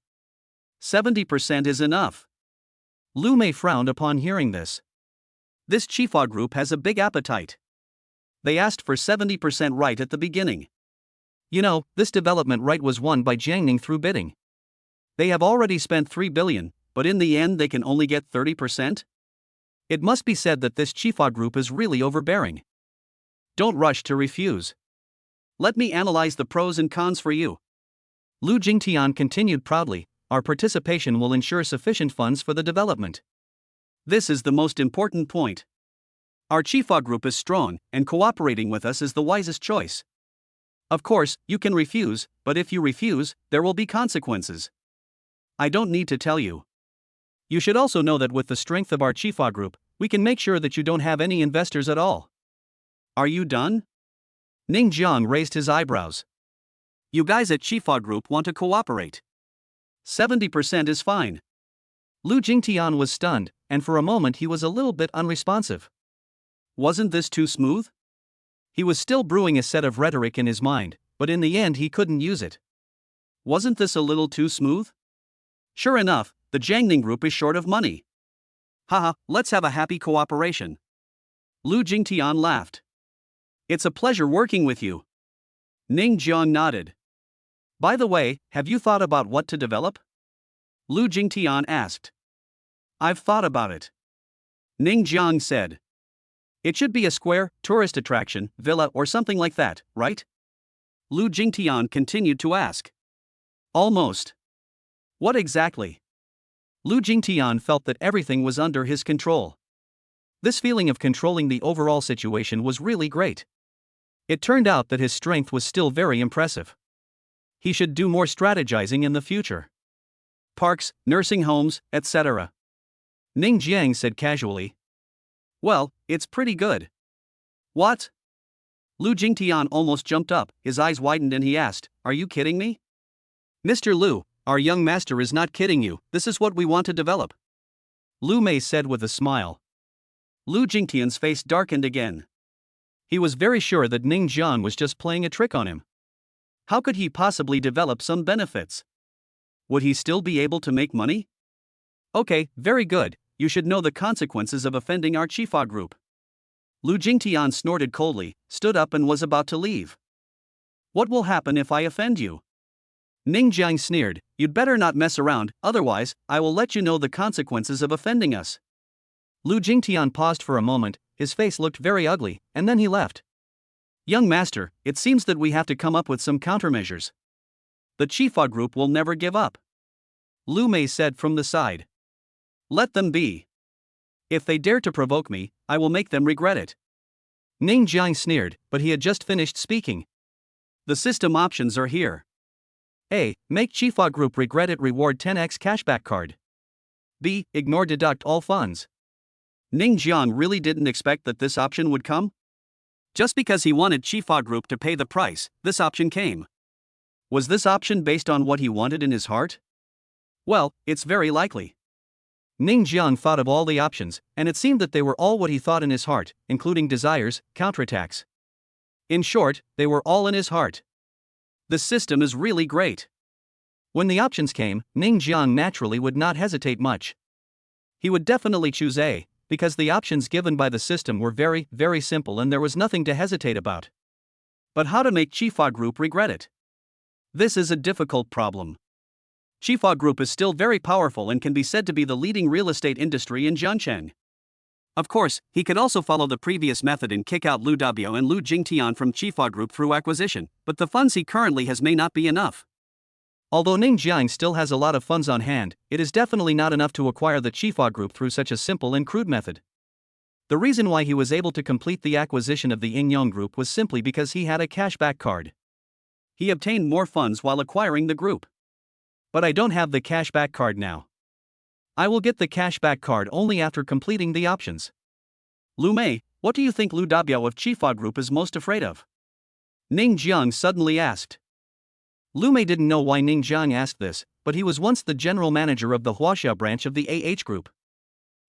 70% is enough." Lu Mei frowned upon hearing this. This Chifa Group has a big appetite. They asked for 70% right at the beginning. You know, this development right was won by Jiangning through bidding. They have already spent 3 billion, but in the end they can only get 30%? It must be said that this Chifa Group is really overbearing. Don't rush to refuse. Let me analyze the pros and cons for you. Lu Jingtian continued proudly, our participation will ensure sufficient funds for the development. This is the most important point. Our Chifa Group is strong, and cooperating with us is the wisest choice. Of course, you can refuse, but if you refuse, there will be consequences. I don't need to tell you. You should also know that with the strength of our Chifa Group, we can make sure that you don't have any investors at all. Are you done? Ning Jiang raised his eyebrows. You guys at Chifa Group want to cooperate. 70% is fine. Lu Jingtian was stunned, and for a moment he was a little bit unresponsive. Wasn't this too smooth? He was still brewing a set of rhetoric in his mind, but in the end he couldn't use it. Wasn't this a little too smooth? Sure enough, the Jiangning Group is short of money. Haha, let's have a happy cooperation. Lu Jingtian laughed. It's a pleasure working with you. Ning Jiang nodded. By the way, have you thought about what to develop? Lu Jingtian asked. I've thought about it. Ning Jiang said. It should be a square, tourist attraction, villa or something like that, right? Lu Jingtian continued to ask. Almost. What exactly? Lu Jingtian felt that everything was under his control. This feeling of controlling the overall situation was really great. It turned out that his strength was still very impressive. He should do more strategizing in the future. Parks, nursing homes, etc. Ning Jiang said casually. Well, it's pretty good. What? Lu Jingtian almost jumped up, his eyes widened and he asked, Are you kidding me? Mr. Lu, our young master is not kidding you, this is what we want to develop. Lu Mei said with a smile. Lu Jingtian's face darkened again. He was very sure that Ning Jiang was just playing a trick on him. How could he possibly develop some benefits? Would he still be able to make money? Okay, very good, you should know the consequences of offending our Chifa Group. Lu Jingtian snorted coldly, stood up and was about to leave. What will happen if I offend you? Ning Jiang sneered, You'd better not mess around, otherwise, I will let you know the consequences of offending us. Lu Jingtian paused for a moment, his face looked very ugly, and then he left. Young master, it seems that we have to come up with some countermeasures. The Chifa Group will never give up. Lu Mei said from the side. Let them be. If they dare to provoke me, I will make them regret it. Ning Jiang sneered, but he had just finished speaking. The system options are here. A. Make Chifa Group regret it, reward 10x cashback card. B. Ignore deduct all funds. Ning Jiang really didn't expect that this option would come. Just because he wanted Chifa Group to pay the price, this option came. Was this option based on what he wanted in his heart? Well, it's very likely. Ning Jiang thought of all the options, and it seemed that they were all what he thought in his heart, including desires, counterattacks. In short, they were all in his heart. The system is really great. When the options came, Ning Jiang naturally would not hesitate much. He would definitely choose A, because the options given by the system were very, very simple and there was nothing to hesitate about. But how to make Chifa Group regret it? This is a difficult problem. Chifa Group is still very powerful and can be said to be the leading real estate industry in Jiangcheng. Of course, he could also follow the previous method and kick out Lu Dabio and Lu Jingtian from Chifa Group through acquisition, but the funds he currently has may not be enough. Although Ning Jiang still has a lot of funds on hand, it is definitely not enough to acquire the Chifa Group through such a simple and crude method. The reason why he was able to complete the acquisition of the Yingyong Group was simply because he had a cashback card. He obtained more funds while acquiring the group. But I don't have the cashback card now. I will get the cashback card only after completing the options. Lu Mei, what do you think Lu Dabiao of Chifa Group is most afraid of? Ning Jiang suddenly asked. Lu Mei didn't know why Ning Jiang asked this, but he was once the general manager of the Huaxia branch of the AH Group.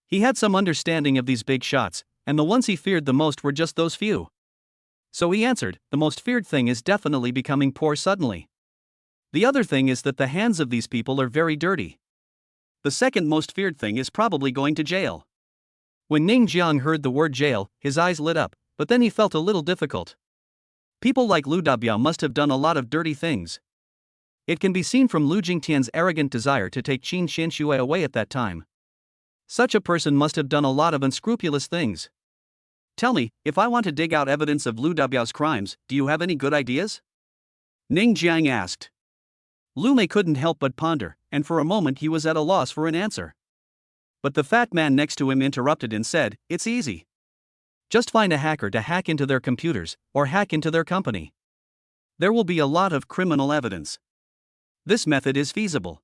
He had some understanding of these big shots, and the ones he feared the most were just those few. So he answered, the most feared thing is definitely becoming poor suddenly. The other thing is that the hands of these people are very dirty. The second most feared thing is probably going to jail. When Ning Jiang heard the word jail, his eyes lit up, but then he felt a little difficult. People like Lu Dabiao must have done a lot of dirty things. It can be seen from Lu Jingtian's arrogant desire to take Qin Xianxue away at that time. Such a person must have done a lot of unscrupulous things. Tell me, if I want to dig out evidence of Lu Dabiao's crimes, do you have any good ideas? Ning Jiang asked. Lu Mei couldn't help but ponder, and for a moment he was at a loss for an answer. But the fat man next to him interrupted and said, it's easy. Just find a hacker to hack into their computers, or hack into their company. There will be a lot of criminal evidence. This method is feasible.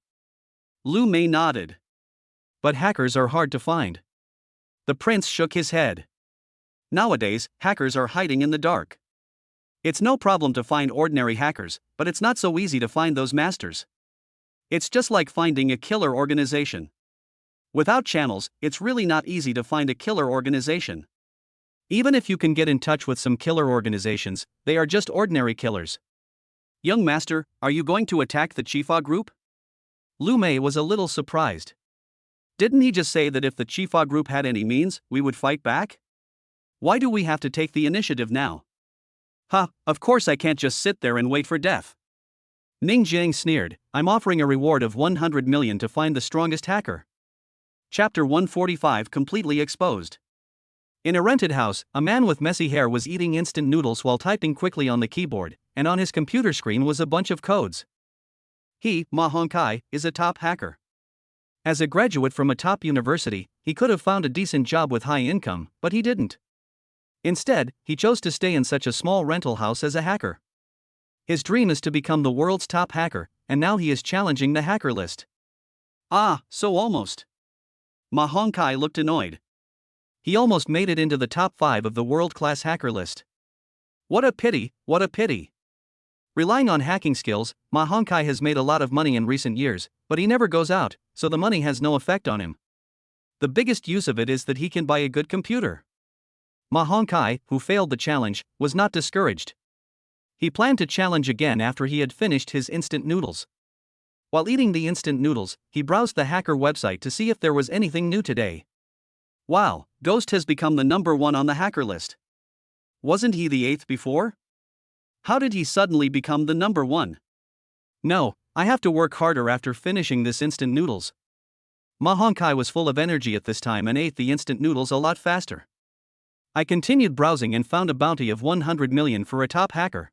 Lu Mei nodded. But hackers are hard to find. The prince shook his head. Nowadays, hackers are hiding in the dark. It's no problem to find ordinary hackers, but it's not so easy to find those masters. It's just like finding a killer organization. Without channels, it's really not easy to find a killer organization. Even if you can get in touch with some killer organizations, they are just ordinary killers. Young master, are you going to attack the Chifa Group? Lu Mei was a little surprised. Didn't he just say that if the Chifa Group had any means, we would fight back? Why do we have to take the initiative now? Of course I can't just sit there and wait for death. Ning Jiang sneered, I'm offering a reward of 100 million to find the strongest hacker. Chapter 145 completely exposed. In a rented house, a man with messy hair was eating instant noodles while typing quickly on the keyboard, and on his computer screen was a bunch of codes. He, Ma Hongkai, is a top hacker. As a graduate from a top university, he could have found a decent job with high income, but he didn't. Instead, he chose to stay in such a small rental house as a hacker. His dream is to become the world's top hacker, and now he is challenging the hacker list. So almost. Ma Hongkai looked annoyed. He almost made it into the top 5 of the world-class hacker list. What a pity, what a pity. Relying on hacking skills, Ma Hongkai has made a lot of money in recent years, but he never goes out, so the money has no effect on him. The biggest use of it is that he can buy a good computer. Ma Hongkai, who failed the challenge, was not discouraged. He planned to challenge again after he had finished his instant noodles. While eating the instant noodles, he browsed the hacker website to see if there was anything new today. Wow, Ghost has become the number 1 on the hacker list. Wasn't he the 8th before? How did he suddenly become the number 1? No, I have to work harder after finishing this instant noodles. Ma Hongkai was full of energy at this time and ate the instant noodles a lot faster. I continued browsing and found a bounty of 100 million for a top hacker.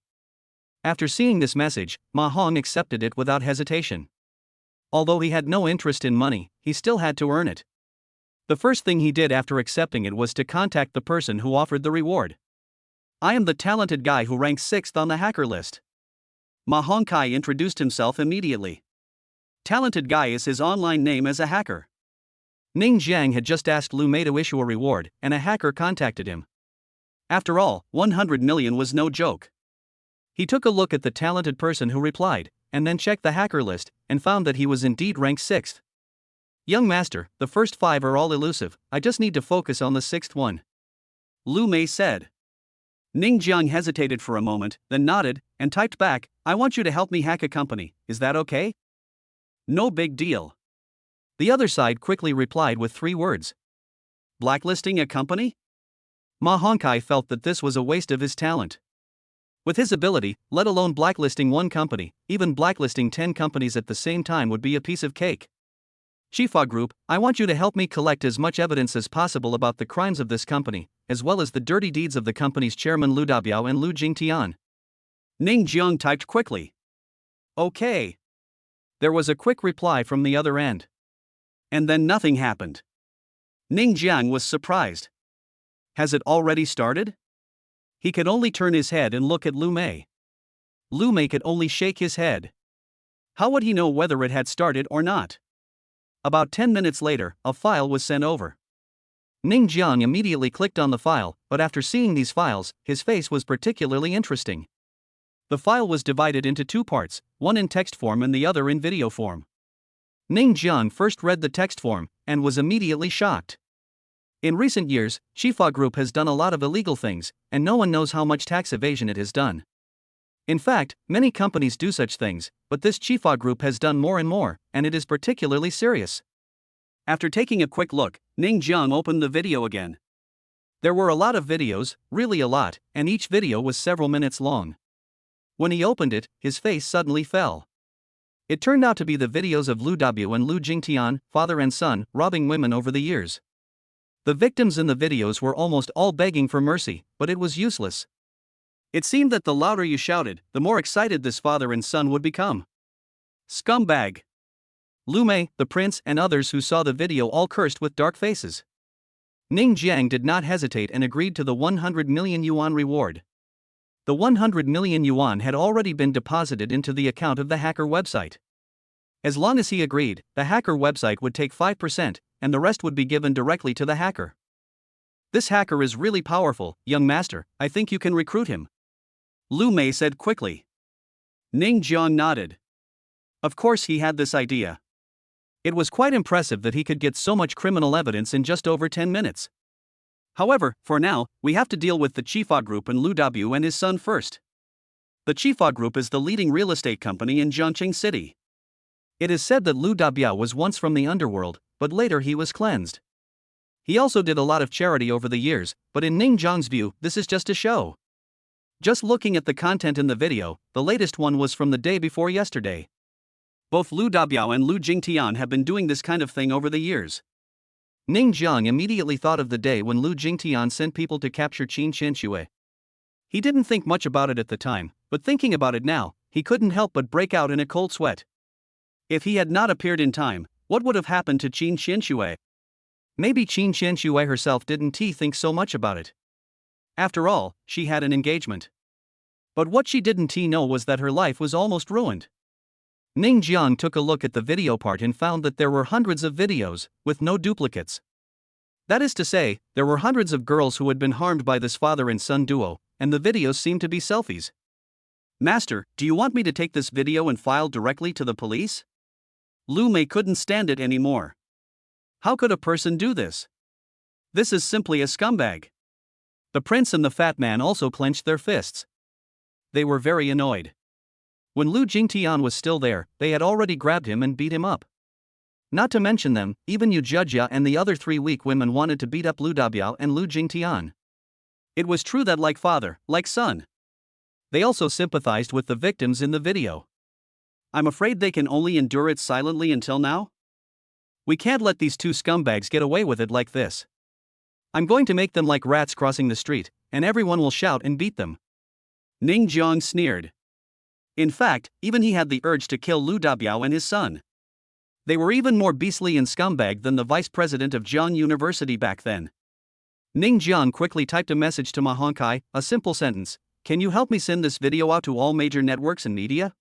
After seeing this message, Ma Hong accepted it without hesitation. Although he had no interest in money, he still had to earn it. The first thing he did after accepting it was to contact the person who offered the reward. I am the talented guy who ranks 6th on the hacker list. Ma Hongkai introduced himself immediately. Talented guy is his online name as a hacker. Ning Jiang had just asked Lu Mei to issue a reward, and a hacker contacted him. After all, 100 million was no joke. He took a look at the talented person who replied, and then checked the hacker list, and found that he was indeed ranked 6th. Young master, the first 5 are all elusive, I just need to focus on the 6th one. Lu Mei said. Ning Jiang hesitated for a moment, then nodded, and typed back, I want you to help me hack a company, is that okay? No big deal. The other side quickly replied with 3 words. Blacklisting a company? Ma Hongkai felt that this was a waste of his talent. With his ability, let alone blacklisting one company, even blacklisting 10 companies at the same time would be a piece of cake. Chifa Group, I want you to help me collect as much evidence as possible about the crimes of this company, as well as the dirty deeds of the company's chairman Lu Dabiao and Lu Jingtian. Ning Jiang typed quickly. Okay. There was a quick reply from the other end. And then nothing happened. Ning Jiang was surprised. Has it already started? He could only turn his head and look at Lu Mei. Lu Mei could only shake his head. How would he know whether it had started or not? About 10 minutes later, a file was sent over. Ning Jiang immediately clicked on the file, but after seeing these files, his face was particularly interesting. The file was divided into two parts, one in text form and the other in video form. Ning Jiang first read the text form, and was immediately shocked. In recent years, Chifa Group has done a lot of illegal things, and no one knows how much tax evasion it has done. In fact, many companies do such things, but this Chifa Group has done more and more, and it is particularly serious. After taking a quick look, Ning Jiang opened the video again. There were a lot of videos, really a lot, and each video was several minutes long. When he opened it, his face suddenly fell. It turned out to be the videos of Lu Dabiao and Lu Jingtian, father and son, robbing women over the years. The victims in the videos were almost all begging for mercy, but it was useless. It seemed that the louder you shouted, the more excited this father and son would become. Scumbag! Lu Mei, the prince, and others who saw the video all cursed with dark faces. Ning Jiang did not hesitate and agreed to the 100 million yuan reward. The 100 million yuan had already been deposited into the account of the hacker website. As long as he agreed, the hacker website would take 5%, and the rest would be given directly to the hacker. This hacker is really powerful, young master, I think you can recruit him. Lu Mei said quickly. Ning Jiang nodded. Of course he had this idea. It was quite impressive that he could get so much criminal evidence in just over 10 minutes. However, for now, we have to deal with the Chifa Group and Lu Dabiao and his son first. The Chifa Group is the leading real estate company in Jiangqing City. It is said that Lu Dabiao was once from the underworld, but later he was cleansed. He also did a lot of charity over the years, but in Ning Jiang's view, this is just a show. Just looking at the content in the video, the latest one was from the day before yesterday. Both Lu Dabiao and Lu Jingtian have been doing this kind of thing over the years. Ning Jiang immediately thought of the day when Lu Jingtian sent people to capture Qin Qianxue. He didn't think much about it at the time, but thinking about it now, he couldn't help but break out in a cold sweat. If he had not appeared in time, what would have happened to Qin Qianxue? Maybe Qin Qianxue herself didn't think so much about it. After all, she had an engagement. But what she didn't know was that her life was almost ruined. Ning Jiang took a look at the video part and found that there were hundreds of videos, with no duplicates. That is to say, there were hundreds of girls who had been harmed by this father and son duo, and the videos seemed to be selfies. Master, do you want me to take this video and file directly to the police? Lu Mei couldn't stand it anymore. How could a person do this? This is simply a scumbag. The prince and the fat man also clenched their fists. They were very annoyed. When Lu Jingtian was still there, they had already grabbed him and beat him up. Not to mention them, even Yu Zhejia and the other three weak women wanted to beat up Lu Dabiao and Lu Jingtian. It was true that like father, like son. They also sympathized with the victims in the video. I'm afraid they can only endure it silently until now. We can't let these two scumbags get away with it like this. I'm going to make them like rats crossing the street, and everyone will shout and beat them. Ning Jiang sneered. In fact, even he had the urge to kill Lu Dabiao and his son. They were even more beastly and scumbag than the vice president of Jiang University back then. Ning Jiang quickly typed a message to Ma Hongkai, a simple sentence: "Can you help me send this video out to all major networks and media?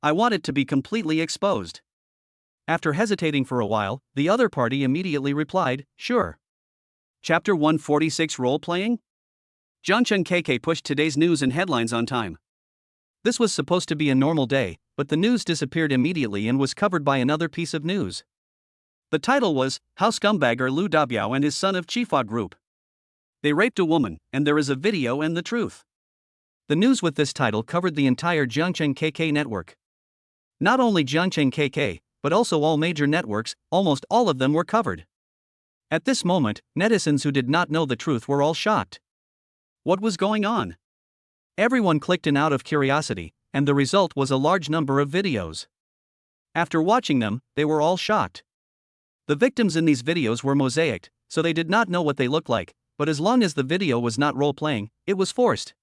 I want it to be completely exposed." After hesitating for a while, the other party immediately replied, "Sure." Chapter 146 Role-Playing? Jiangcheng KK pushed today's news and headlines on time. This was supposed to be a normal day, but the news disappeared immediately and was covered by another piece of news. The title was, "How Scumbag Are Lu Dabiao and His Son of Chifa Group. They Raped a Woman, and There is a Video and the Truth." The news with this title covered the entire Jiangcheng KK network. Not only Jiangcheng KK, but also all major networks, almost all of them were covered. At this moment, netizens who did not know the truth were all shocked. What was going on? Everyone clicked in out of curiosity, and the result was a large number of videos. After watching them, they were all shocked. The victims in these videos were mosaicked, so they did not know what they looked like, but as long as the video was not role-playing, it was forced.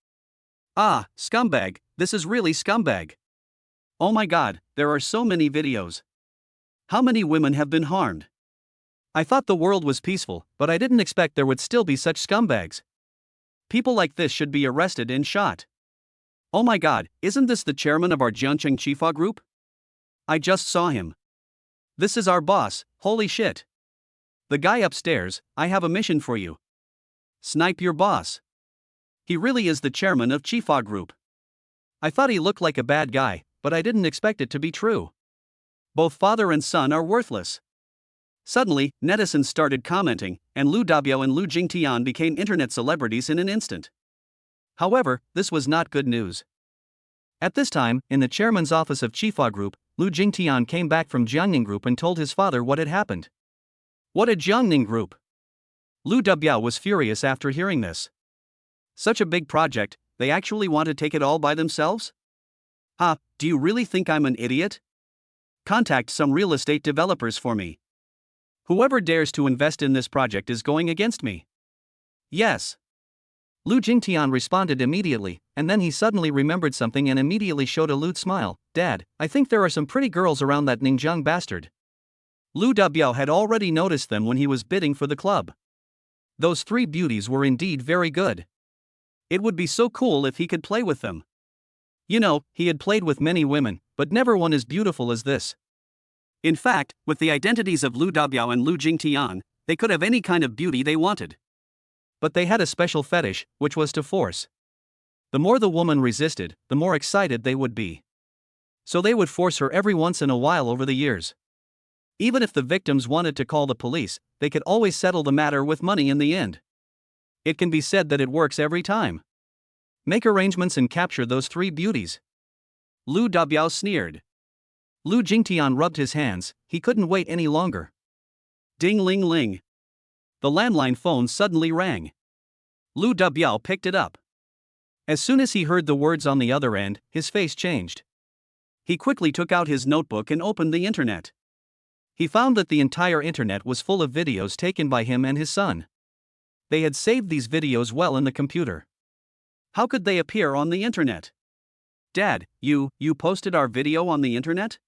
Ah, scumbag, this is really scumbag. Oh my god, there are so many videos. How many women have been harmed? I thought the world was peaceful, but I didn't expect there would still be such scumbags. People like this should be arrested and shot. Oh my god, isn't this the chairman of our Jiangcheng Chifa group? I just saw him. This is our boss, holy shit. The guy upstairs, I have a mission for you. Snipe your boss. He really is the chairman of Chifa Group. I thought he looked like a bad guy, but I didn't expect it to be true. Both father and son are worthless. Suddenly, netizens started commenting, and Lu Dabiao and Lu Jingtian became internet celebrities in an instant. However, this was not good news. At this time, in the chairman's office of Chifa Group, Lu Jingtian came back from Jiangning Group and told his father what had happened. What a Jiangning Group! Lu Dabiao was furious after hearing this. Such a big project, they actually want to take it all by themselves? Ha, do you really think I'm an idiot? Contact some real estate developers for me. Whoever dares to invest in this project is going against me. Yes. Lu Jingtian responded immediately, and then he suddenly remembered something and immediately showed a lewd smile. Dad, I think there are some pretty girls around that Ningjiang bastard. Lu Dabiao had already noticed them when he was bidding for the club. Those three beauties were indeed very good. It would be so cool if he could play with them. You know, he had played with many women, but never one as beautiful as this. In fact, with the identities of Lu Dabiao and Lu Jingtian, they could have any kind of beauty they wanted. But they had a special fetish, which was to force. The more the woman resisted, the more excited they would be. So they would force her every once in a while over the years. Even if the victims wanted to call the police, they could always settle the matter with money in the end. It can be said that it works every time. Make arrangements and capture those three beauties. Lu Dabiao sneered. Lu Jingtian rubbed his hands, he couldn't wait any longer. Ding-ling-ling. The landline phone suddenly rang. Lu Dabiao picked it up. As soon as he heard the words on the other end, his face changed. He quickly took out his notebook and opened the internet. He found that the entire internet was full of videos taken by him and his son. They had saved these videos well in the computer. How could they appear on the internet? Dad, you posted our video on the internet?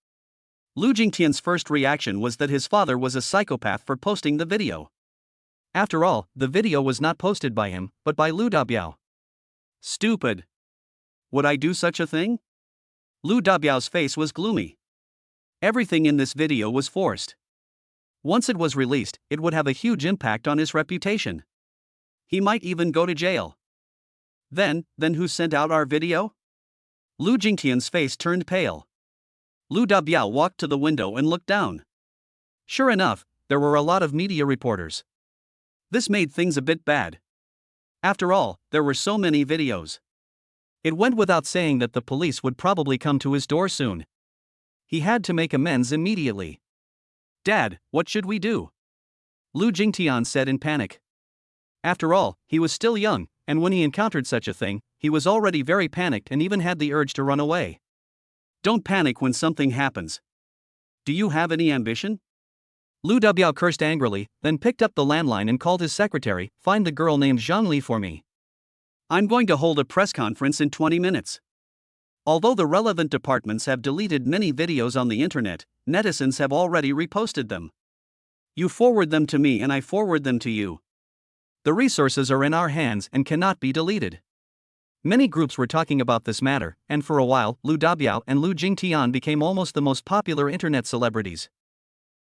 Lu Jingtian's first reaction was that his father was a psychopath for posting the video. After all, the video was not posted by him, but by Lu Dabiao. Stupid. Would I do such a thing? Lu Dabiao's face was gloomy. Everything in this video was forced. Once it was released, it would have a huge impact on his reputation. He might even go to jail. Then who sent out our video? Lu Jingtian's face turned pale. Lu Dabiao walked to the window and looked down. Sure enough, there were a lot of media reporters. This made things a bit bad. After all, there were so many videos. It went without saying that the police would probably come to his door soon. He had to make amends immediately. Dad, what should we do? Lu Jingtian said in panic. After all, he was still young, and when he encountered such a thing, he was already very panicked and even had the urge to run away. Don't panic when something happens. Do you have any ambition? Lu Dabiao cursed angrily, then picked up the landline and called his secretary, "Find the girl named Zhang Li for me. I'm going to hold a press conference in 20 minutes. Although the relevant departments have deleted many videos on the internet, netizens have already reposted them. You forward them to me and I forward them to you. The resources are in our hands and cannot be deleted." Many groups were talking about this matter, and for a while, Lu Dabiao and Lu Jingtian became almost the most popular internet celebrities.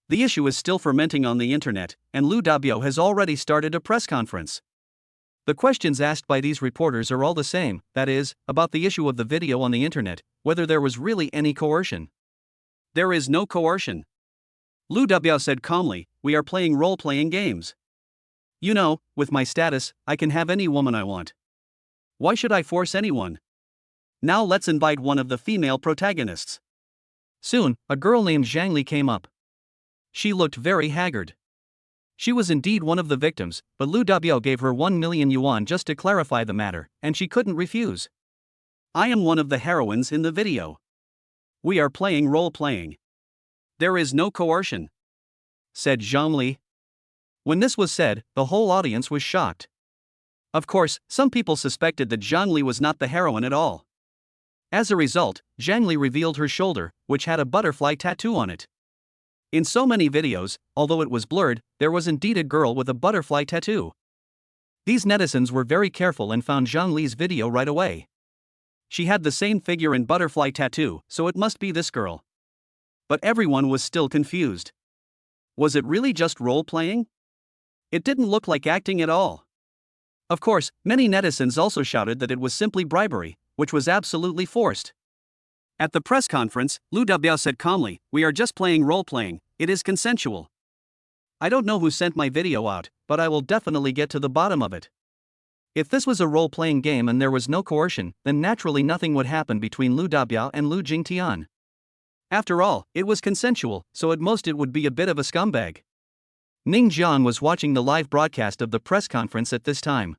The issue is still fermenting on the internet, and Lu Dabiao has already started a press conference. The questions asked by these reporters are all the same, that is, about the issue of the video on the internet, whether there was really any coercion. There is no coercion. Lu Dabiao said calmly, "We are playing role-playing games. You know, with my status, I can have any woman I want. Why should I force anyone? Now let's invite one of the female protagonists." Soon, a girl named Zhang Li came up. She looked very haggard. She was indeed one of the victims, but Lu Dabiao gave her 1 million yuan just to clarify the matter, and she couldn't refuse. "I am one of the heroines in the video. We are playing role-playing. There is no coercion," said Zhang Li. When this was said, the whole audience was shocked. Of course, some people suspected that Zhang Li was not the heroine at all. As a result, Zhang Li revealed her shoulder, which had a butterfly tattoo on it. In so many videos, although it was blurred, there was indeed a girl with a butterfly tattoo. These netizens were very careful and found Zhang Li's video right away. She had the same figure and butterfly tattoo, so it must be this girl. But everyone was still confused. Was it really just role-playing? It didn't look like acting at all. Of course, many netizens also shouted that it was simply bribery, which was absolutely forced. At the press conference, Lu Dabiao said calmly, "We are just playing role-playing, it is consensual. I don't know who sent my video out, but I will definitely get to the bottom of it." If this was a role-playing game and there was no coercion, then naturally nothing would happen between Lu Dabiao and Lu Jingtian. After all, it was consensual, so at most it would be a bit of a scumbag. Ning Jiang was watching the live broadcast of the press conference at this time.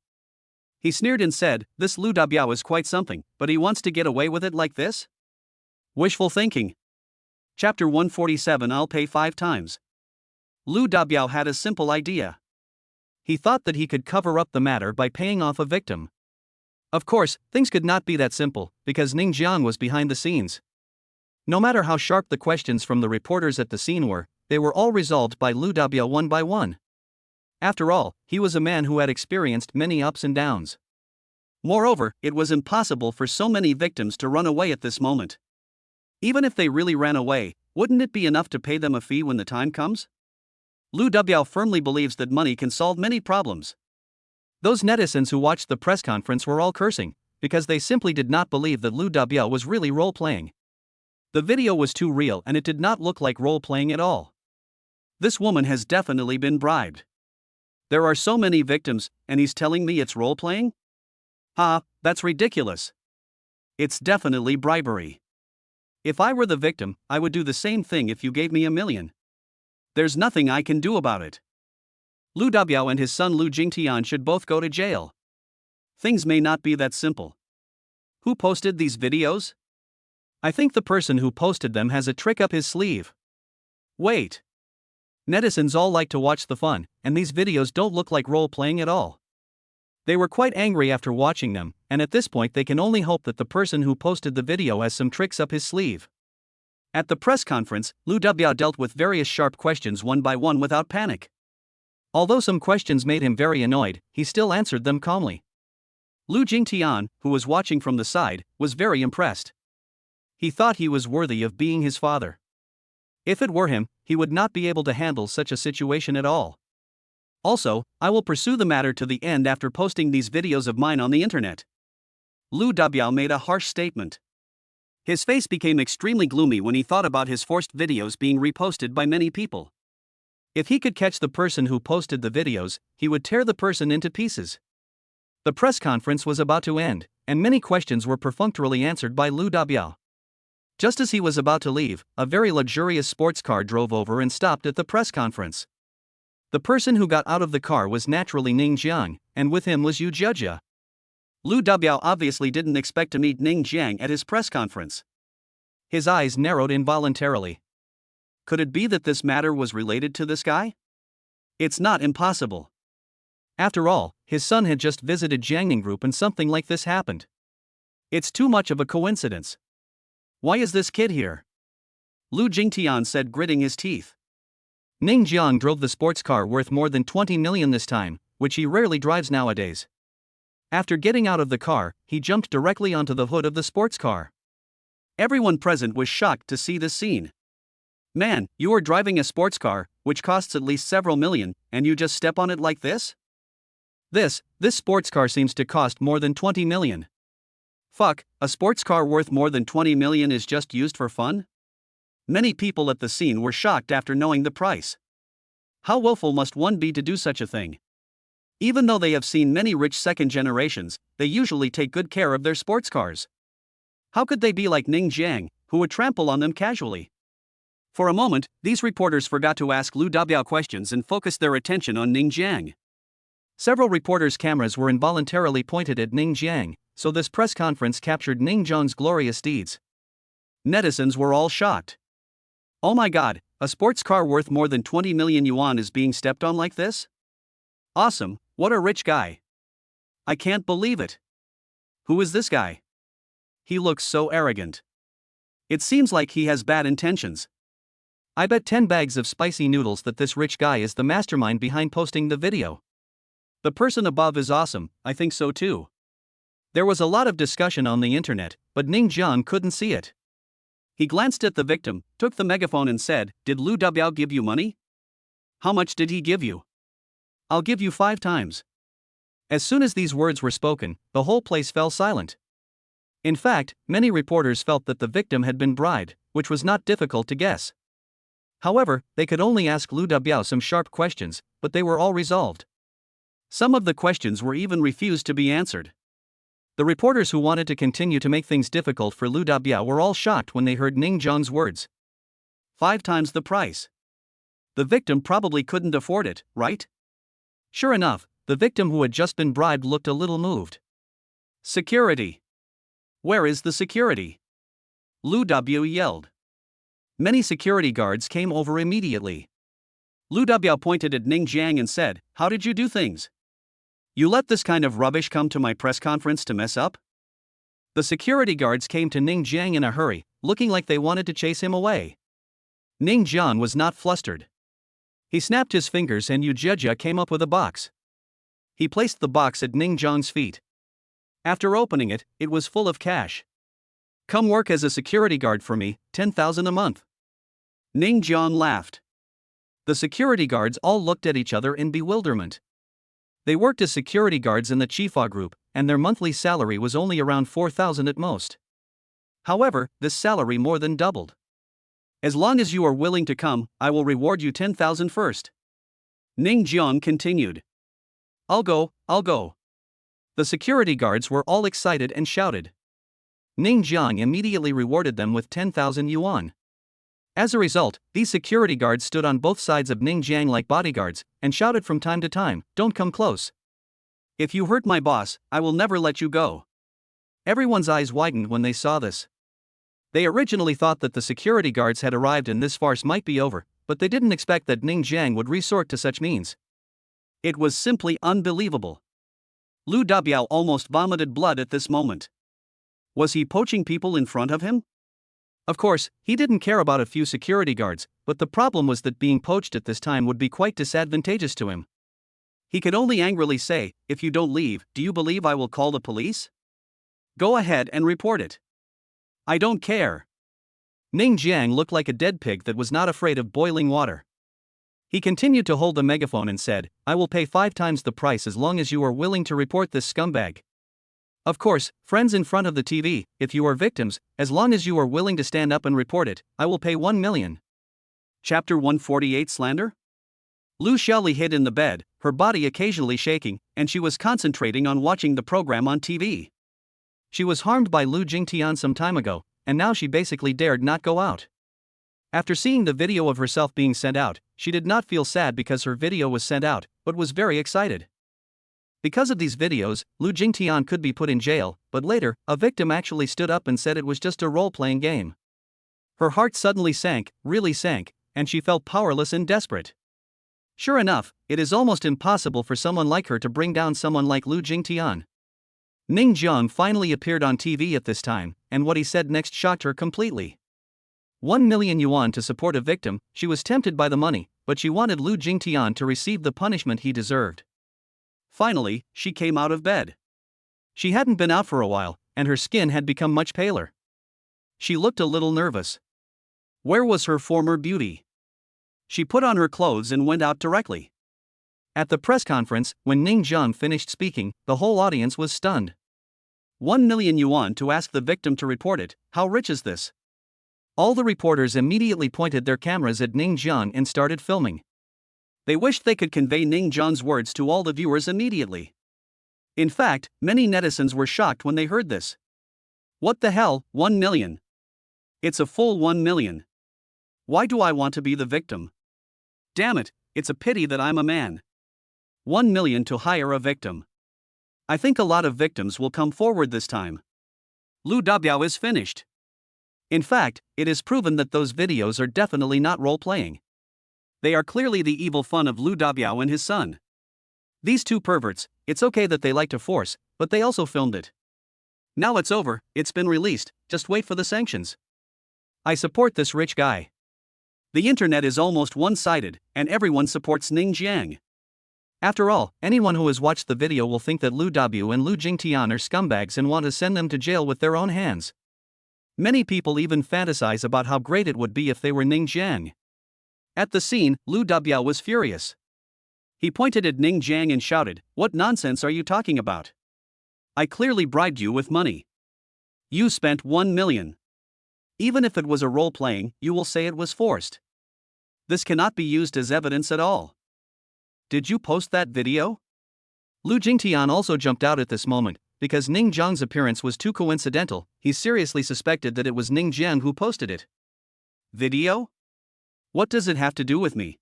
He sneered and said, "This Lu Dabiao is quite something, but he wants to get away with it like this? Wishful thinking." Chapter 147. I'll pay 5 times. Lu Dabiao had a simple idea. He thought that he could cover up the matter by paying off a victim. Of course, things could not be that simple, because Ning Jiang was behind the scenes. No matter how sharp the questions from the reporters at the scene were, they were all resolved by Lu Dabiao one by one. After all, he was a man who had experienced many ups and downs. Moreover, it was impossible for so many victims to run away at this moment. Even if they really ran away, wouldn't it be enough to pay them a fee when the time comes? Lu Dabiao firmly believes that money can solve many problems. Those netizens who watched the press conference were all cursing, because they simply did not believe that Lu Dabiao was really role-playing. The video was too real and it did not look like role-playing at all. This woman has definitely been bribed. There are so many victims, and he's telling me it's role-playing? That's ridiculous. It's definitely bribery. If I were the victim, I would do the same thing if you gave me $1 million. There's nothing I can do about it. Lu Dabiao and his son Lu Jingtian should both go to jail. Things may not be that simple. Who posted these videos? I think the person who posted them has a trick up his sleeve. Wait. Netizens all like to watch the fun, and these videos don't look like role-playing at all. They were quite angry after watching them, and at this point they can only hope that the person who posted the video has some tricks up his sleeve. At the press conference, Lu Dabiao dealt with various sharp questions one by one without panic. Although some questions made him very annoyed, he still answered them calmly. Lu Jingtian, who was watching from the side, was very impressed. He thought he was worthy of being his father. If it were him, he would not be able to handle such a situation at all. Also, I will pursue the matter to the end after posting these videos of mine on the internet. Lu Dabiao made a harsh statement. His face became extremely gloomy when he thought about his forced videos being reposted by many people. If he could catch the person who posted the videos, he would tear the person into pieces. The press conference was about to end, and many questions were perfunctorily answered by Lu Dabiao. Just as he was about to leave, a very luxurious sports car drove over and stopped at the press conference. The person who got out of the car was naturally Ning Jiang, and with him was Yu Jiajia. Lu Dabiao obviously didn't expect to meet Ning Jiang at his press conference. His eyes narrowed involuntarily. Could it be that this matter was related to this guy? It's not impossible. After all, his son had just visited Jiangning Group and something like this happened. It's too much of a coincidence. Why is this kid here? Lu Jingtian said, gritting his teeth. Ning Jiang drove the sports car worth more than 20 million this time, which he rarely drives nowadays. After getting out of the car, he jumped directly onto the hood of the sports car. Everyone present was shocked to see this scene. Man, you are driving a sports car, which costs at least several million, and you just step on it like this? This sports car seems to cost more than 20 million. Fuck, a sports car worth more than 20 million is just used for fun? Many people at the scene were shocked after knowing the price. How willful must one be to do such a thing? Even though they have seen many rich second generations, they usually take good care of their sports cars. How could they be like Ning Jiang, who would trample on them casually? For a moment, these reporters forgot to ask Lu Dabiao questions and focused their attention on Ning Jiang. Several reporters' cameras were involuntarily pointed at Ning Jiang, so this press conference captured Ning Jiang's glorious deeds. Netizens were all shocked. Oh my god, a sports car worth more than 20 million yuan is being stepped on like this? Awesome, what a rich guy. I can't believe it. Who is this guy? He looks so arrogant. It seems like he has bad intentions. I bet 10 bags of spicy noodles that this rich guy is the mastermind behind posting the video. The person above is awesome, I think so too. There was a lot of discussion on the internet, but Ning Jian couldn't see it. He glanced at the victim, took the megaphone and said, "Did Lu Dabiao give you money? How much did he give you?" "I'll give you 5 times. As soon as these words were spoken, the whole place fell silent. In fact, many reporters felt that the victim had been bribed, which was not difficult to guess. However, they could only ask Lu Dabiao some sharp questions, but they were all resolved. Some of the questions were even refused to be answered. The reporters who wanted to continue to make things difficult for Lu Dabiao were all shocked when they heard Ning Jian's words. 5 times the price. The victim probably couldn't afford it, right? Sure enough, the victim who had just been bribed looked a little moved. "Security! Where is the security?" Lu Dabiao yelled. Many security guards came over immediately. Lu Dabiao pointed at Ning Jiang and said, "How did you do things? You let this kind of rubbish come to my press conference to mess up?" The security guards came to Ning Jiang in a hurry, looking like they wanted to chase him away. Ning Jian was not flustered. He snapped his fingers and Yu Jia came up with a box. He placed the box at Ning Jiang's feet. After opening it, it was full of cash. "Come work as a security guard for me, 10,000 a month." Ning Jian laughed. The security guards all looked at each other in bewilderment. They worked as security guards in the Chifa group, and their monthly salary was only around 4,000 at most. However, this salary more than doubled. "As long as you are willing to come, I will reward you 10,000 first." Ning Jian continued. I'll go. The security guards were all excited and shouted. Ning Jiang immediately rewarded them with 10,000 yuan. As a result, these security guards stood on both sides of Ning Jiang like bodyguards, and shouted from time to time, "Don't come close. If you hurt my boss, I will never let you go." Everyone's eyes widened when they saw this. They originally thought that the security guards had arrived and this farce might be over, but they didn't expect that Ning Jiang would resort to such means. It was simply unbelievable. Lu Dabiao almost vomited blood at this moment. Was he poaching people in front of him? Of course, he didn't care about a few security guards, but the problem was that being poached at this time would be quite disadvantageous to him. He could only angrily say, "If you don't leave, do you believe I will call the police? Go ahead and report it. I don't care." Ning Jiang looked like a dead pig that was not afraid of boiling water. He continued to hold the megaphone and said, "I will pay 5 times the price as long as you are willing to report this scumbag. Of course, friends in front of the TV, if you are victims, as long as you are willing to stand up and report it, I will pay 1 million. Chapter 148 Slander? Lu Xiaoli hid in the bed, her body occasionally shaking, and she was concentrating on watching the program on TV. She was harmed by Lu Jingtian some time ago, and now she basically dared not go out. After seeing the video of herself being sent out, she did not feel sad because her video was sent out, but was very excited. Because of these videos, Lu Jingtian could be put in jail, but later, a victim actually stood up and said it was just a role-playing game. Her heart suddenly sank, really sank, and she felt powerless and desperate. Sure enough, it is almost impossible for someone like her to bring down someone like Lu Jingtian. Ning Jiang finally appeared on TV at this time, and what he said next shocked her completely. 1 million yuan to support a victim. She was tempted by the money, but she wanted Lu Jingtian to receive the punishment he deserved. Finally, she came out of bed. She hadn't been out for a while, and her skin had become much paler. She looked a little nervous. Where was her former beauty? She put on her clothes and went out directly. At the press conference, when Ning Jiang finished speaking, the whole audience was stunned. 1 million yuan to ask the victim to report it, how rich is this? All the reporters immediately pointed their cameras at Ning Jiang and started filming. They wished they could convey Ning Jiang's words to all the viewers immediately. In fact, many netizens were shocked when they heard this. What the hell, 1 million? It's a full 1 million. Why do I want to be the victim? Damn it, it's a pity that I'm a man. 1 million to hire a victim. I think a lot of victims will come forward this time. Lu Dabiao is finished. In fact, it is proven that those videos are definitely not role-playing. They are clearly the evil fun of Lu Dabiao and his son. These two perverts, it's okay that they like to force, but they also filmed it. Now it's over, it's been released, just wait for the sanctions. I support this rich guy. The internet is almost one-sided, and everyone supports Ning Jiang. After all, anyone who has watched the video will think that Lu W and Lu Jingtian are scumbags and want to send them to jail with their own hands. Many people even fantasize about how great it would be if they were Ning Jiang. At the scene, Lu W was furious. He pointed at Ning Jiang and shouted, "What nonsense are you talking about? I clearly bribed you with money. You spent 1 million. Even if it was a role-playing, you will say it was forced. This cannot be used as evidence at all. Did you post that video?" Lu Jingtian also jumped out at this moment, because Ning Jiang's appearance was too coincidental. He seriously suspected that it was Ning Jiang who posted it. Video? What does it have to do with me?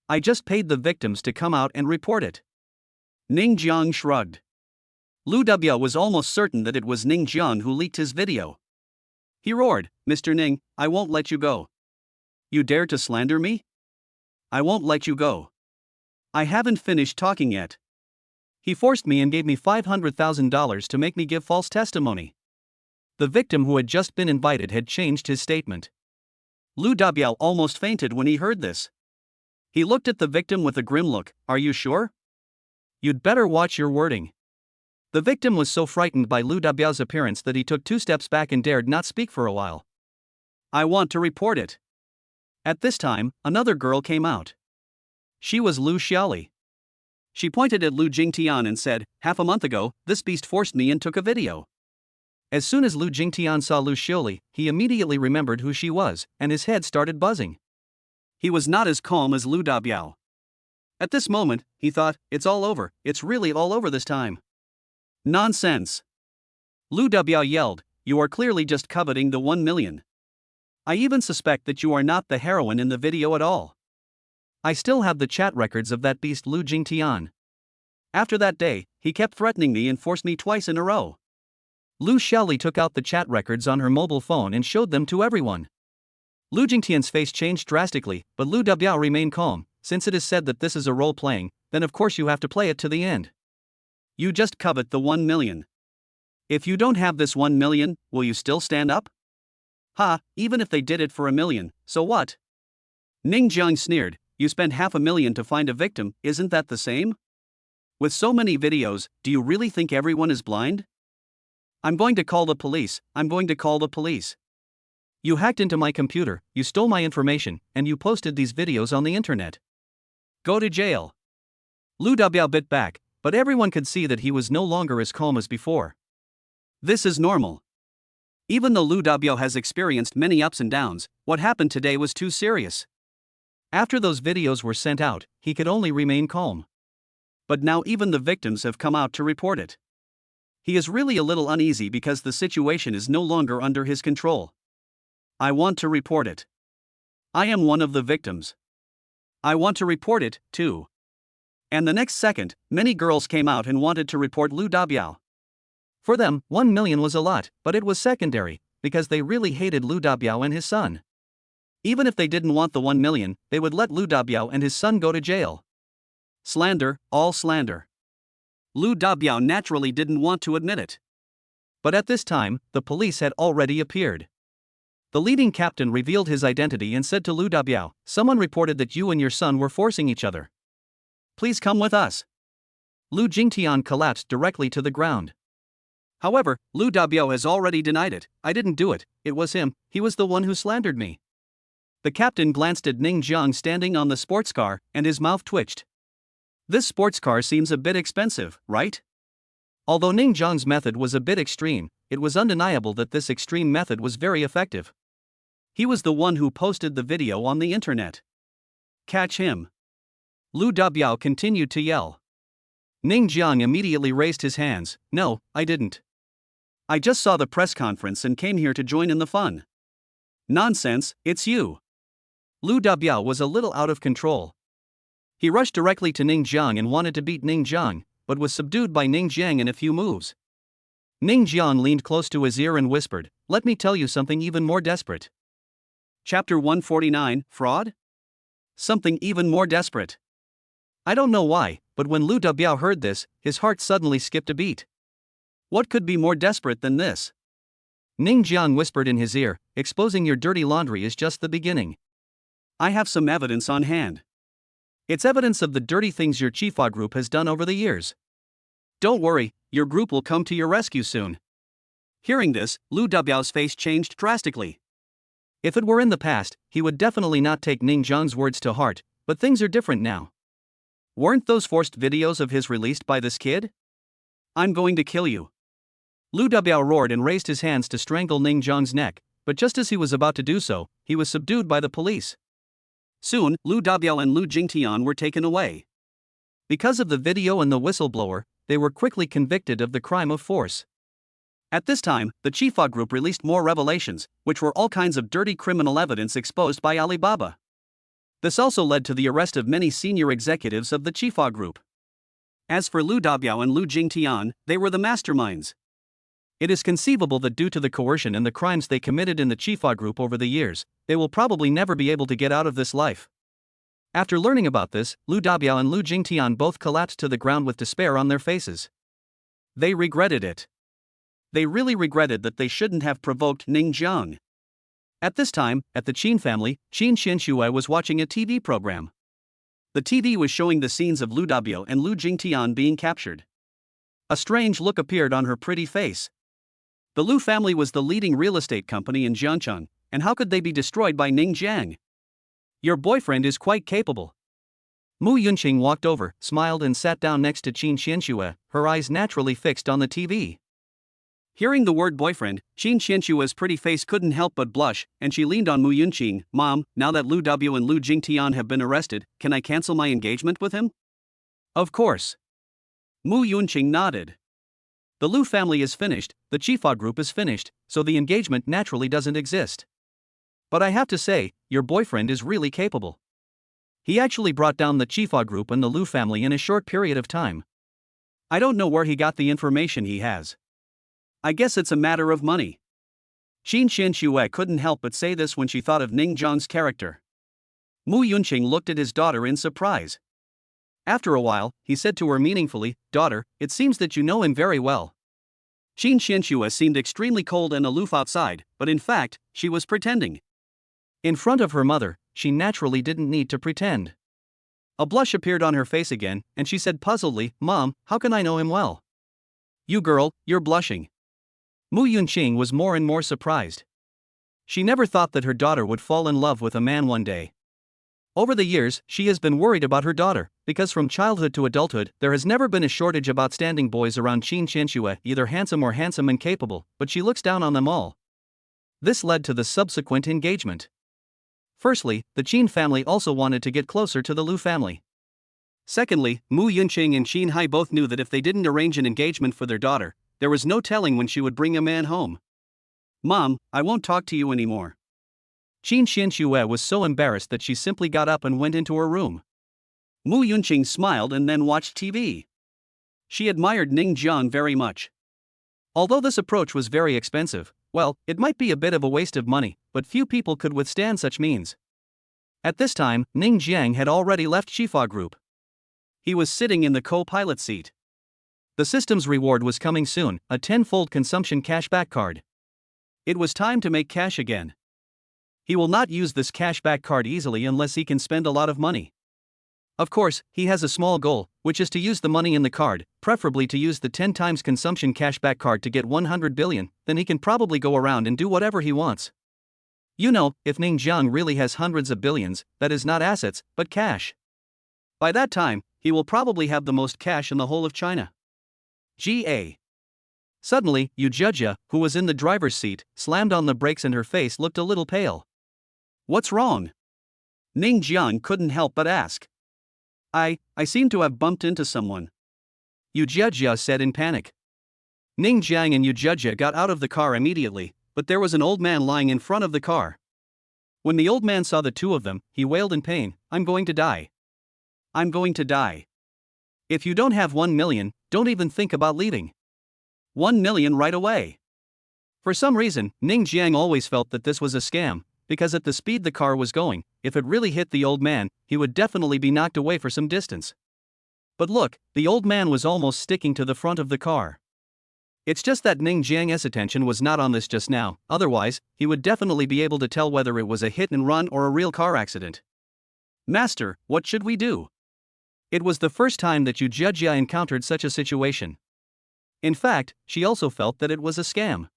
I just paid the victims to come out and report it. Ning Jiang shrugged. Lu W was almost certain that it was Ning Jiang who leaked his video. He roared, "Mr. Ning, I won't let you go. You dare to slander me? I won't let you go. I haven't finished talking yet. He forced me and gave me $500,000 to make me give false testimony." The victim who had just been invited had changed his statement. Lu W almost fainted when he heard this. He looked at the victim with a grim look. "Are you sure? You'd better watch your wording." The victim was so frightened by Lu W's appearance that he took 2 steps back and dared not speak for a while. "I want to report it." At this time, another girl came out. She was Lu Xiaoli. She pointed at Lu Jingtian and said, "Half a month ago, this beast forced me and took a video." As soon as Lu Jingtian saw Lu Xiaoli, he immediately remembered who she was, and his head started buzzing. He was not as calm as Lu Dabiao. At this moment, he thought, "It's all over, it's really all over this time." Nonsense! Lu Dabiao yelled, "You are clearly just coveting the 1 million. I even suspect that you are not the heroine in the video at all. I still have the chat records of that beast Lu Jingtian. After that day, he kept threatening me and forced me twice in a row." Lu Xiaoli took out the chat records on her mobile phone and showed them to everyone. Lu Jingtian's face changed drastically, but Lu Dabiao remained calm. "Since it is said that this is a role-playing, then of course you have to play it to the end. You just covet the 1 million. If you don't have this 1 million, will you still stand up? Ha, even if they did it for 1 million, so what?" Ning Jiang sneered, "You spend $500,000 to find a victim, isn't that the same? With so many videos, do you really think everyone is blind? I'm going to call the police, I'm going to call the police. You hacked into my computer, you stole my information, and you posted these videos on the internet. Go to jail." Lu Dabiao bit back, but everyone could see that he was no longer as calm as before. This is normal. Even though Lu Dabiao has experienced many ups and downs, what happened today was too serious. After those videos were sent out, he could only remain calm. But now even the victims have come out to report it. He is really a little uneasy because the situation is no longer under his control. "I want to report it. I am one of the victims. I want to report it, too." And the next second, many girls came out and wanted to report Lu Dabiao. For them, 1 million was a lot, but it was secondary, because they really hated Lu Dabiao and his son. Even if they didn't want the 1 million, they would let Lu Dabiao and his son go to jail. Slander, all slander. Lu Dabiao naturally didn't want to admit it. But at this time, the police had already appeared. The leading captain revealed his identity and said to Lu Dabiao, "Someone reported that you and your son were forcing each other. Please come with us." Lu Jingtian collapsed directly to the ground. However, Lu Dabiao has already denied it. "I didn't do it, it was him, he was the one who slandered me." The captain glanced at Ning Jiang standing on the sports car, and his mouth twitched. This sports car seems a bit expensive, right? Although Ning Jiang's method was a bit extreme, it was undeniable that this extreme method was very effective. He was the one who posted the video on the internet. Catch him. Lu Dabiao continued to yell. Ning Jiang immediately raised his hands. "No, I didn't. I just saw the press conference and came here to join in the fun." "Nonsense, it's you." Lu Dabiao was a little out of control. He rushed directly to Ning Jiang and wanted to beat Ning Jiang, but was subdued by Ning Jiang in a few moves. Ning Jiang leaned close to his ear and whispered, "Let me tell you something even more desperate." Chapter 149, Fraud? Something even more desperate. I don't know why, but when Lu Dabiao heard this, his heart suddenly skipped a beat. What could be more desperate than this? Ning Jiang whispered in his ear, "Exposing your dirty laundry is just the beginning. I have some evidence on hand. It's evidence of the dirty things your Chifa group has done over the years. Don't worry, your group will come to your rescue soon. Hearing this, Lu Dabiao's face changed drastically. If it were in the past, he would definitely not take Ning Zhang's words to heart, but things are different now. Weren't those forced videos of his released by this kid? I'm going to kill you. Lu Dabiao roared and raised his hands to strangle Ning Zhang's neck, but just as he was about to do so, he was subdued by the police. Soon, Lu Dabiao and Lu Jingtian were taken away. Because of the video and the whistleblower, they were quickly convicted of the crime of force. At this time, the Chifa group released more revelations, which were all kinds of dirty criminal evidence exposed by Alibaba. This also led to the arrest of many senior executives of the Chifa group. As for Lu Dabiao and Lu Jingtian, they were the masterminds. It is conceivable that due to the coercion and the crimes they committed in the Chifa group over the years, they will probably never be able to get out of this life. After learning about this, Lu Dabiao and Lu Jingtian both collapsed to the ground with despair on their faces. They regretted it. They really regretted that they shouldn't have provoked Ning Zhang. At this time, at the Qin family, Qin Xianxue was watching a TV program. The TV was showing the scenes of Lu Dabiao and Lu Jingtian being captured. A strange look appeared on her pretty face. The Lu family was the leading real estate company in Jiangcheng, and how could they be destroyed by Ning Zhang? Your boyfriend is quite capable. Mu Yunqing walked over, smiled and sat down next to Qin Xianxue, her eyes naturally fixed on the TV. Hearing the word boyfriend, Qin Xianxue's pretty face couldn't help but blush, and she leaned on Mu Yunqing. Mom, now that Lu Dabiao and Lu Jingtian have been arrested, can I cancel my engagement with him? Of course. Mu Yunqing nodded. The Lu family is finished, the Chifa group is finished, so the engagement naturally doesn't exist. But I have to say, your boyfriend is really capable. He actually brought down the Chifa group and the Lu family in a short period of time. I don't know where he got the information he has. I guess it's a matter of money. Qin Xianxue couldn't help but say this when she thought of Ning Zhang's character. Mu Yunqing looked at his daughter in surprise. After a while, he said to her meaningfully, "Daughter, it seems that you know him very well." Qin Xianxue seemed extremely cold and aloof outside, but in fact, she was pretending. In front of her mother, she naturally didn't need to pretend. A blush appeared on her face again, and she said puzzledly, "Mom, how can I know him well?" "You girl, you're blushing." Mu Yunqing was more and more surprised. She never thought that her daughter would fall in love with a man one day. Over the years, she has been worried about her daughter, because from childhood to adulthood, there has never been a shortage of outstanding boys around Qin Xianxue, either handsome or handsome and capable, but she looks down on them all. This led to the subsequent engagement. Firstly, the Qin family also wanted to get closer to the Lu family. Secondly, Mu Yunqing and Qin Hai both knew that if they didn't arrange an engagement for their daughter, there was no telling when she would bring a man home. "Mom, I won't talk to you anymore." Qin Xianxue was so embarrassed that she simply got up and went into her room. Mu Yunqing smiled and then watched TV. She admired Ning Zhang very much. Although this approach was very expensive, well, it might be a bit of a waste of money, but few people could withstand such means. At this time, Ning Zhang had already left Chifa Group. He was sitting in the co-pilot seat. The system's reward was coming soon, a 10-fold consumption cashback card. It was time to make cash again. He will not use this cashback card easily unless he can spend a lot of money. Of course, he has a small goal, which is to use the money in the card, preferably to use the 10 times consumption cashback card to get 100 billion, then he can probably go around and do whatever he wants. You know, if Ning Zhang really has hundreds of billions, that is not assets, but cash. By that time, he will probably have the most cash in the whole of China. G.A. Suddenly, Yu Jia, who was in the driver's seat, slammed on the brakes and her face looked a little pale. "What's wrong?" Ning Zhang couldn't help but ask. I seem to have bumped into someone," Yu Jia said in panic. Ning Zhang and Yu Jia got out of the car immediately, but there was an old man lying in front of the car. When the old man saw the two of them, he wailed in pain, "I'm going to die. I'm going to die. If you don't have 1 million, don't even think about leaving. 1 million right away." For some reason, Ning Zhang always felt that this was a scam, because at the speed the car was going, if it really hit the old man, he would definitely be knocked away for some distance. But look, the old man was almost sticking to the front of the car. It's just that Ning Jiang's attention was not on this just now, otherwise, he would definitely be able to tell whether it was a hit and run or a real car accident. Master, what should we do? It was the first time that Yu Jiajia encountered such a situation. In fact, she also felt that it was a scam.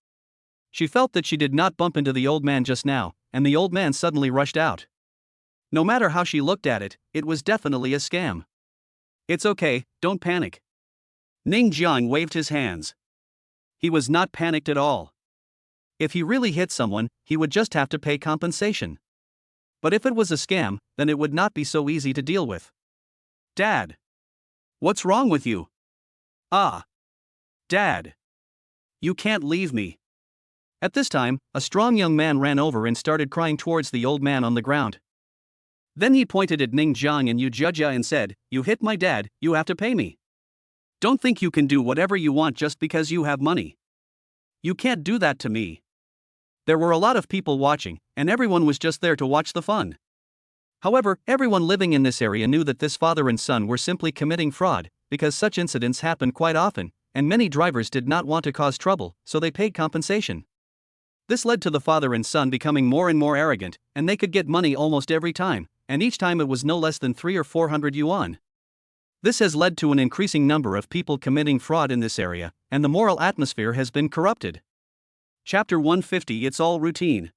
She felt that she did not bump into the old man just now, and the old man suddenly rushed out. No matter how she looked at it, it was definitely a scam. It's okay, don't panic. Ning Jiang waved his hands. He was not panicked at all. If he really hit someone, he would just have to pay compensation. But if it was a scam, then it would not be so easy to deal with. Dad. What's wrong with you? Ah. Dad. You can't leave me. At this time, a strong young man ran over and started crying towards the old man on the ground. Then he pointed at Ning Jiang and Yu Jiajia and said, "You hit my dad, you have to pay me. Don't think you can do whatever you want just because you have money. You can't do that to me." There were a lot of people watching, and everyone was just there to watch the fun. However, everyone living in this area knew that this father and son were simply committing fraud, because such incidents happen quite often, and many drivers did not want to cause trouble, so they paid compensation. This led to the father and son becoming more and more arrogant, and they could get money almost every time, and each time it was no less than 300 or 400 yuan. This has led to an increasing number of people committing fraud in this area, and the moral atmosphere has been corrupted. Chapter 150. It's all routine.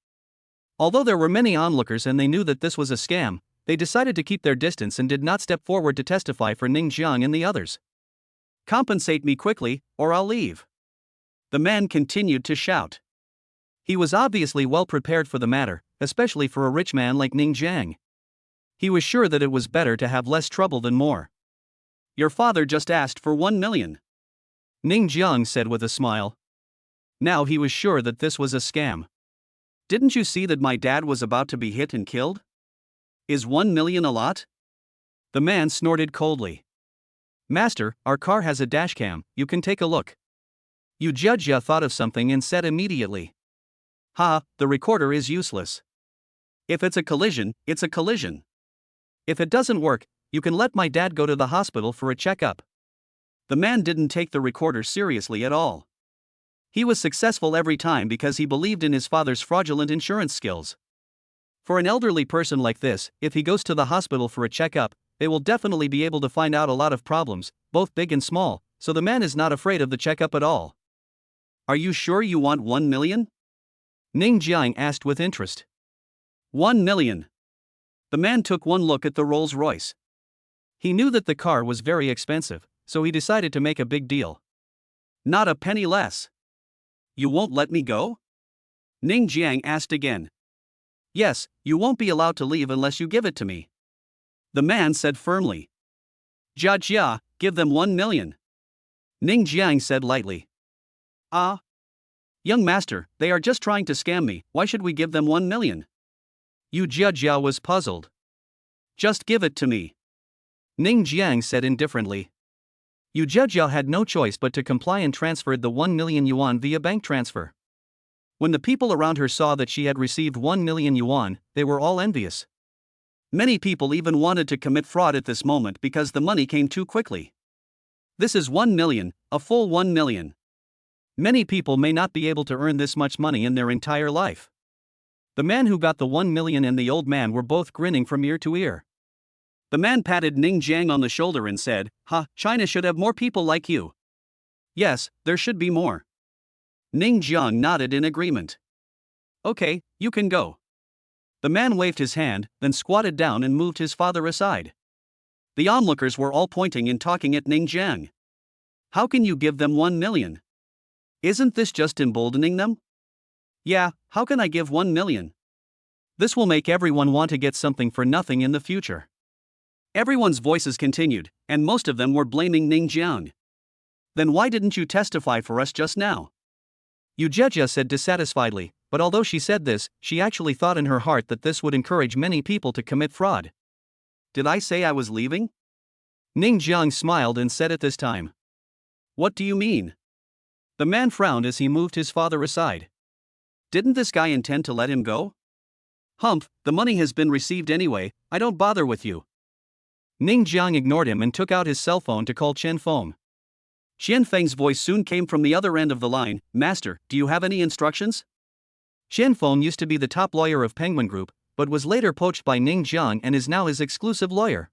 Although there were many onlookers and they knew that this was a scam, they decided to keep their distance and did not step forward to testify for Ning Jiang and the others. "Compensate me quickly, or I'll leave." The man continued to shout. He was obviously well prepared for the matter, especially for a rich man like Ning Jiang. He was sure that it was better to have less trouble than more. "Your father just asked for 1 million. Ning Jiang said with a smile. Now he was sure that this was a scam. "Didn't you see that my dad was about to be hit and killed? Is 1 million a lot?" The man snorted coldly. "Master, our car has a dashcam, you can take a look." Yu Jiajia thought of something and said immediately. "Ha, the recorder is useless. If it's a collision, it's a collision. If it doesn't work, you can let my dad go to the hospital for a checkup." The man didn't take the recorder seriously at all. He was successful every time because he believed in his father's fraudulent insurance skills. For an elderly person like this, if he goes to the hospital for a checkup, they will definitely be able to find out a lot of problems, both big and small, so the man is not afraid of the checkup at all. "Are you sure you want 1 million? Ning Jiang asked with interest. 1 million. The man took one look at the Rolls-Royce. He knew that the car was very expensive, so he decided to make a big deal. "Not a penny less. You won't let me go?" Ning Jiang asked again. "Yes, you won't be allowed to leave unless you give it to me," the man said firmly. "Jiajia, give them 1 million. Ning Jiang said lightly. "Ah. Young master, they are just trying to scam me, why should we give them 1 million? Yu Jiajia was puzzled. "Just give it to me," Ning Jiang said indifferently. Yu Jiajia had no choice but to comply and transferred the 1 million yuan via bank transfer. When the people around her saw that she had received 1 million yuan, they were all envious. Many people even wanted to commit fraud at this moment because the money came too quickly. This is 1 million, a full 1 million. Many people may not be able to earn this much money in their entire life. The man who got the 1 million and the old man were both grinning from ear to ear. The man patted Ning Jiang on the shoulder and said, "Ha, China should have more people like you." "Yes, there should be more." Ning Jiang nodded in agreement. "Okay, you can go." The man waved his hand, then squatted down and moved his father aside. The onlookers were all pointing and talking at Ning Jiang. "How can you give them 1 million? Isn't this just emboldening them?" "Yeah, how can I give 1 million? This will make everyone want to get something for nothing in the future." Everyone's voices continued, and most of them were blaming Ning Jiang. "Then why didn't you testify for us just now?" Yu Jiajia said dissatisfiedly, but although she said this, she actually thought in her heart that this would encourage many people to commit fraud. "Did I say I was leaving?" Ning Jiang smiled and said at this time. "What do you mean?" The man frowned as he moved his father aside. "Didn't this guy intend to let him go?" "Humph, the money has been received anyway, I don't bother with you." Ning Jiang ignored him and took out his cell phone to call Chen Feng. Xian Feng's voice soon came from the other end of the line. Master, do you have any instructions? Xian Feng used to be the top lawyer of Penguin Group, but was later poached by Ning Jiang and is now his exclusive lawyer.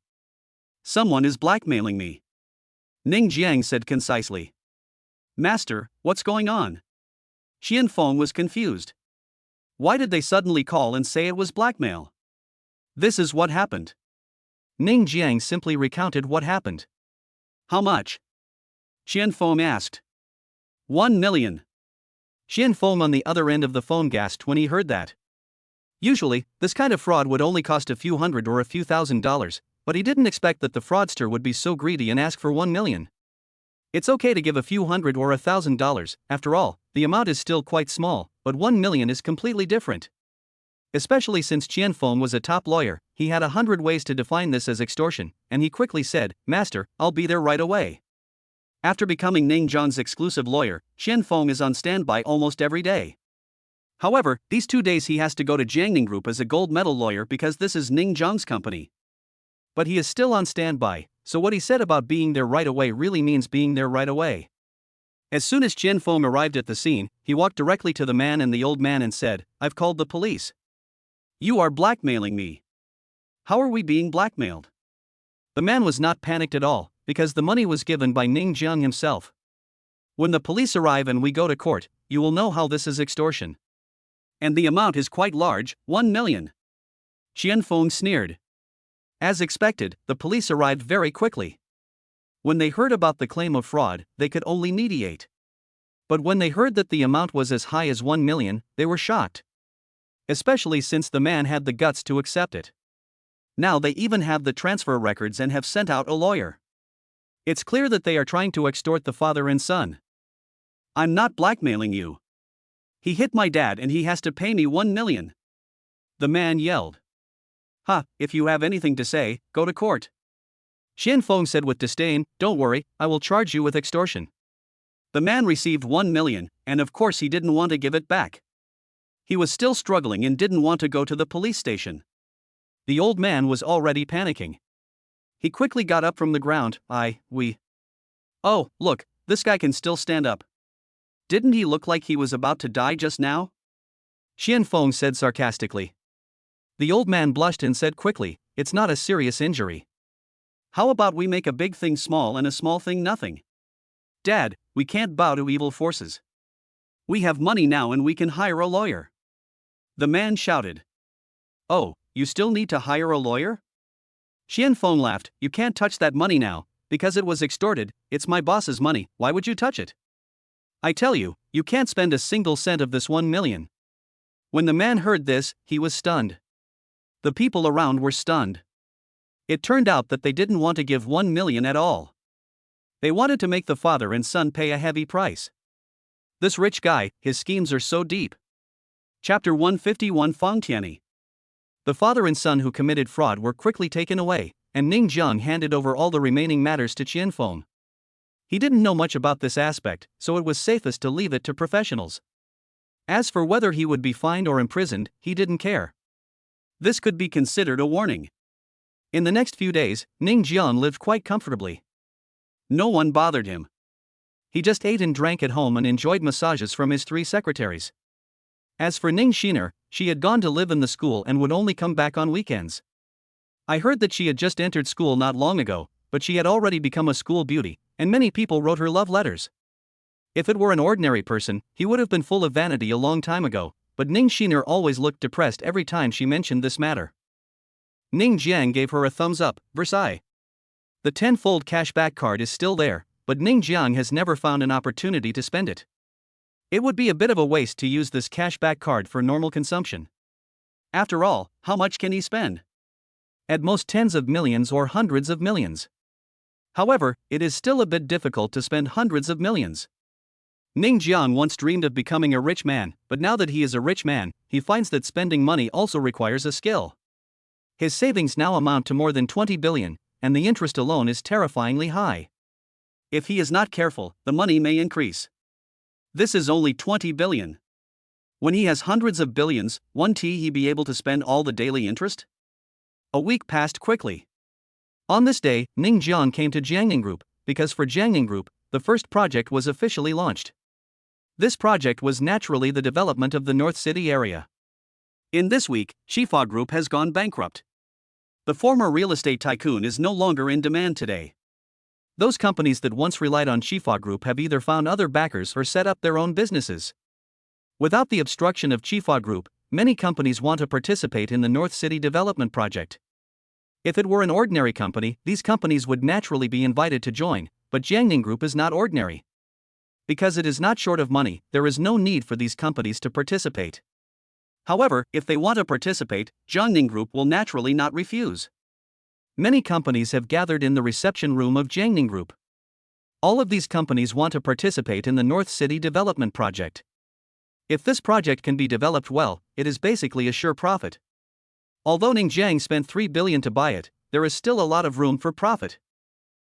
Someone is blackmailing me, Ning Jiang said concisely. Master, what's going on? Xian Feng was confused. Why did they suddenly call and say it was blackmail? This is what happened. Ning Jiang simply recounted what happened. How much? Xian Feng asked. 1 million. Xian Feng on the other end of the phone gasped when he heard that. Usually, this kind of fraud would only cost a few hundred or a few $1,000s, but he didn't expect that the fraudster would be so greedy and ask for 1 million. It's okay to give a few hundred or $1,000, after all, the amount is still quite small, but 1 million is completely different. Especially since Xian Feng was a top lawyer, he had 100 ways to define this as extortion, and he quickly said, Master, I'll be there right away. After becoming Ning Jiang's exclusive lawyer, Xian Feng is on standby almost every day. However, these 2 days he has to go to Jiangning Group as a gold medal lawyer because this is Ning Jiang's company. But he is still on standby, so what he said about being there right away really means being there right away. As soon as Xian Feng arrived at the scene, he walked directly to the man and the old man and said, I've called the police. You are blackmailing me. How are we being blackmailed? The man was not panicked at all, because the money was given by Ning Jiang himself. When the police arrive and we go to court, you will know how this is extortion. And the amount is quite large, 1 million. Xian Feng sneered. As expected, the police arrived very quickly. When they heard about the claim of fraud, they could only mediate. But when they heard that the amount was as high as 1 million, they were shocked. Especially since the man had the guts to accept it. Now they even have the transfer records and have sent out a lawyer. It's clear that they are trying to extort the father and son. I'm not blackmailing you. He hit my dad and he has to pay me 1 million. The man yelled. Ha, if you have anything to say, go to court. Xian Feng said with disdain, don't worry, I will charge you with extortion. The man received 1 million, and of course he didn't want to give it back. He was still struggling and didn't want to go to the police station. The old man was already panicking. He quickly got up from the ground. Oh, look, this guy can still stand up. Didn't he look like he was about to die just now? Xian Feng said sarcastically. The old man blushed and said quickly, it's not a serious injury. How about we make a big thing small and a small thing nothing? Dad, we can't bow to evil forces. We have money now and we can hire a lawyer. The man shouted. Oh, you still need to hire a lawyer? Xian Feng laughed, you can't touch that money now, because it was extorted, it's my boss's money, why would you touch it? I tell you, you can't spend a single cent of this 1 million. When the man heard this, he was stunned. The people around were stunned. It turned out that they didn't want to give 1 million at all. They wanted to make the father and son pay a heavy price. This rich guy, his schemes are so deep. Chapter 151 Fangtianyi. The father and son who committed fraud were quickly taken away, and Ning Jiang handed over all the remaining matters to Xian Feng. He didn't know much about this aspect, so it was safest to leave it to professionals. As for whether he would be fined or imprisoned, he didn't care. This could be considered a warning. In the next few days, Ning Jiang lived quite comfortably. No one bothered him. He just ate and drank at home and enjoyed massages from his 3 secretaries. As for Ning Xiner, she had gone to live in the school and would only come back on weekends. I heard that she had just entered school not long ago, but she had already become a school beauty, and many people wrote her love letters. If it were an ordinary person, he would have been full of vanity a long time ago, but Ning Xiner always looked depressed every time she mentioned this matter. Ning Jiang gave her a thumbs up. Versailles. The 10-fold cashback card is still there, but Ning Jiang has never found an opportunity to spend it. It would be a bit of a waste to use this cashback card for normal consumption. After all, how much can he spend? At most tens of millions or hundreds of millions. However, it is still a bit difficult to spend hundreds of millions. Ning Jiang once dreamed of becoming a rich man, but now that he is a rich man, he finds that spending money also requires a skill. His savings now amount to more than 20 billion, and the interest alone is terrifyingly high. If he is not careful, the money may increase. This is only 20 billion. When he has hundreds of billions, won't he be able to spend all the daily interest? A week passed quickly. On this day, Ning Jiang came to Jiangning Group, because for Jiangning Group, the first project was officially launched. This project was naturally the development of the North City area. In this week, Shifa Group has gone bankrupt. The former real estate tycoon is no longer in demand today. Those companies that once relied on Shifa Group have either found other backers or set up their own businesses. Without the obstruction of Shifa Group, many companies want to participate in the North City development project. If it were an ordinary company, these companies would naturally be invited to join, but Jiangning Group is not ordinary. Because it is not short of money, there is no need for these companies to participate. However, if they want to participate, Jiangning Group will naturally not refuse. Many companies have gathered in the reception room of Jiangning Group. All of these companies want to participate in the North City development project. If this project can be developed well, it is basically a sure profit. Although Ningjiang spent $3 billion to buy it, there is still a lot of room for profit.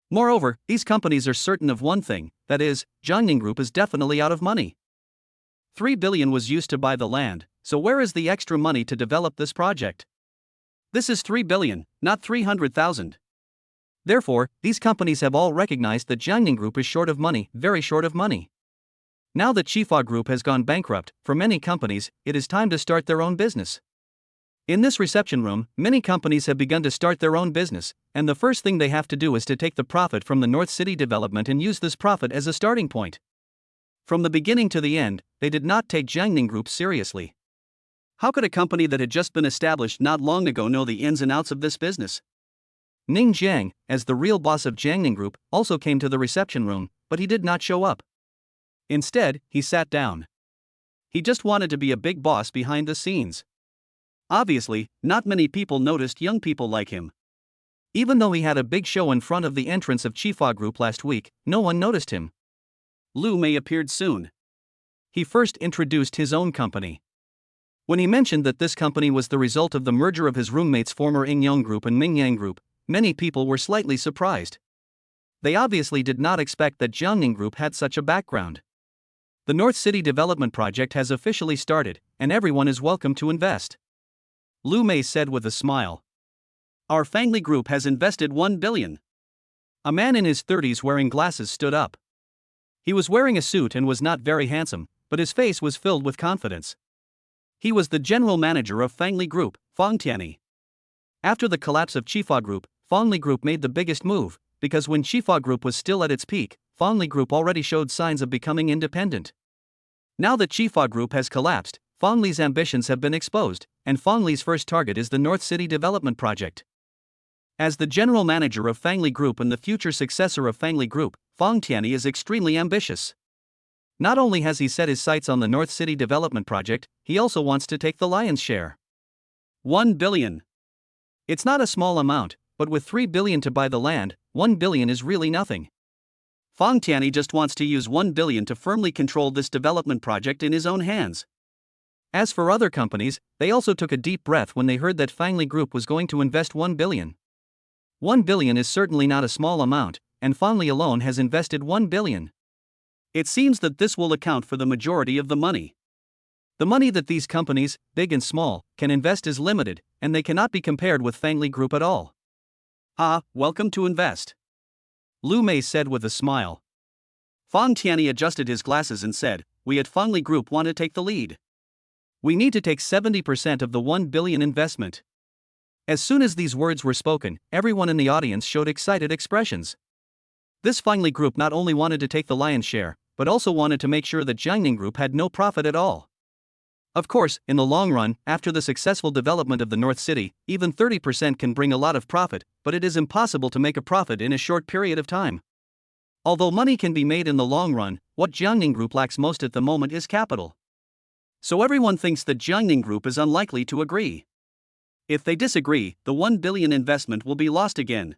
Moreover, these companies are certain of one thing, that is, Jiangning Group is definitely out of money. $3 billion was used to buy the land, so where is the extra money to develop this project? This is $3 billion, not 300,000. Therefore, these companies have all recognized that Jiangning Group is short of money, very short of money. Now that Shifa Group has gone bankrupt, for many companies, it is time to start their own business. In this reception room, many companies have begun to start their own business, and the first thing they have to do is to take the profit from the North City development and use this profit as a starting point. From the beginning to the end, they did not take Jiangning Group seriously. How could a company that had just been established not long ago know the ins and outs of this business? Ning Jiang, as the real boss of Jiangning Group, also came to the reception room, but he did not show up. Instead, he sat down. He just wanted to be a big boss behind the scenes. Obviously, not many people noticed young people like him. Even though he had a big show in front of the entrance of Shifa Group last week, no one noticed him. Lu Mei appeared soon. He first introduced his own company. When he mentioned that this company was the result of the merger of his roommate's former Yingyang Group and Mingyang Group, many people were slightly surprised. They obviously did not expect that Jiangning Group had such a background. The North City development project has officially started, and everyone is welcome to invest. Lu Mei said with a smile. Our Fangli Group has invested $1 billion. A man in his 30s wearing glasses stood up. He was wearing a suit and was not very handsome, but his face was filled with confidence. He was the general manager of Fangli Group, Fang Tianyi. After the collapse of Shifa Group, Fangli Group made the biggest move, because when Shifa Group was still at its peak, Fangli Group already showed signs of becoming independent. Now that Shifa Group has collapsed, Fangli's ambitions have been exposed, and Fangli's first target is the North City development project. As the general manager of Fangli Group and the future successor of Fangli Group, Fang Tianyi is extremely ambitious. Not only has he set his sights on the North City development project, he also wants to take the lion's share. $1 billion. It's not a small amount, but with $3 billion to buy the land, $1 billion is really nothing. Fang Tianyi just wants to use $1 billion to firmly control this development project in his own hands. As for other companies, they also took a deep breath when they heard that Fangli Group was going to invest $1 billion. $1 billion is certainly not a small amount, and Fangli alone has invested $1 billion. It seems that this will account for the majority of the money. The money that these companies, big and small, can invest is limited, and they cannot be compared with Fangli Group at all. Ah, welcome to invest. Lu Mei said with a smile. Fang Tianyi adjusted his glasses and said, we at Fangli Group want to take the lead. We need to take 70% of the $1 billion investment. As soon as these words were spoken, everyone in the audience showed excited expressions. This Fangli Group not only wanted to take the lion's share, but also wanted to make sure that Jiangning Group had no profit at all. Of course, in the long run, after the successful development of the North City, even 30% can bring a lot of profit, but it is impossible to make a profit in a short period of time. Although money can be made in the long run, what Jiangning Group lacks most at the moment is capital. So everyone thinks that Jiangning Group is unlikely to agree. If they disagree, the $1 billion investment will be lost again.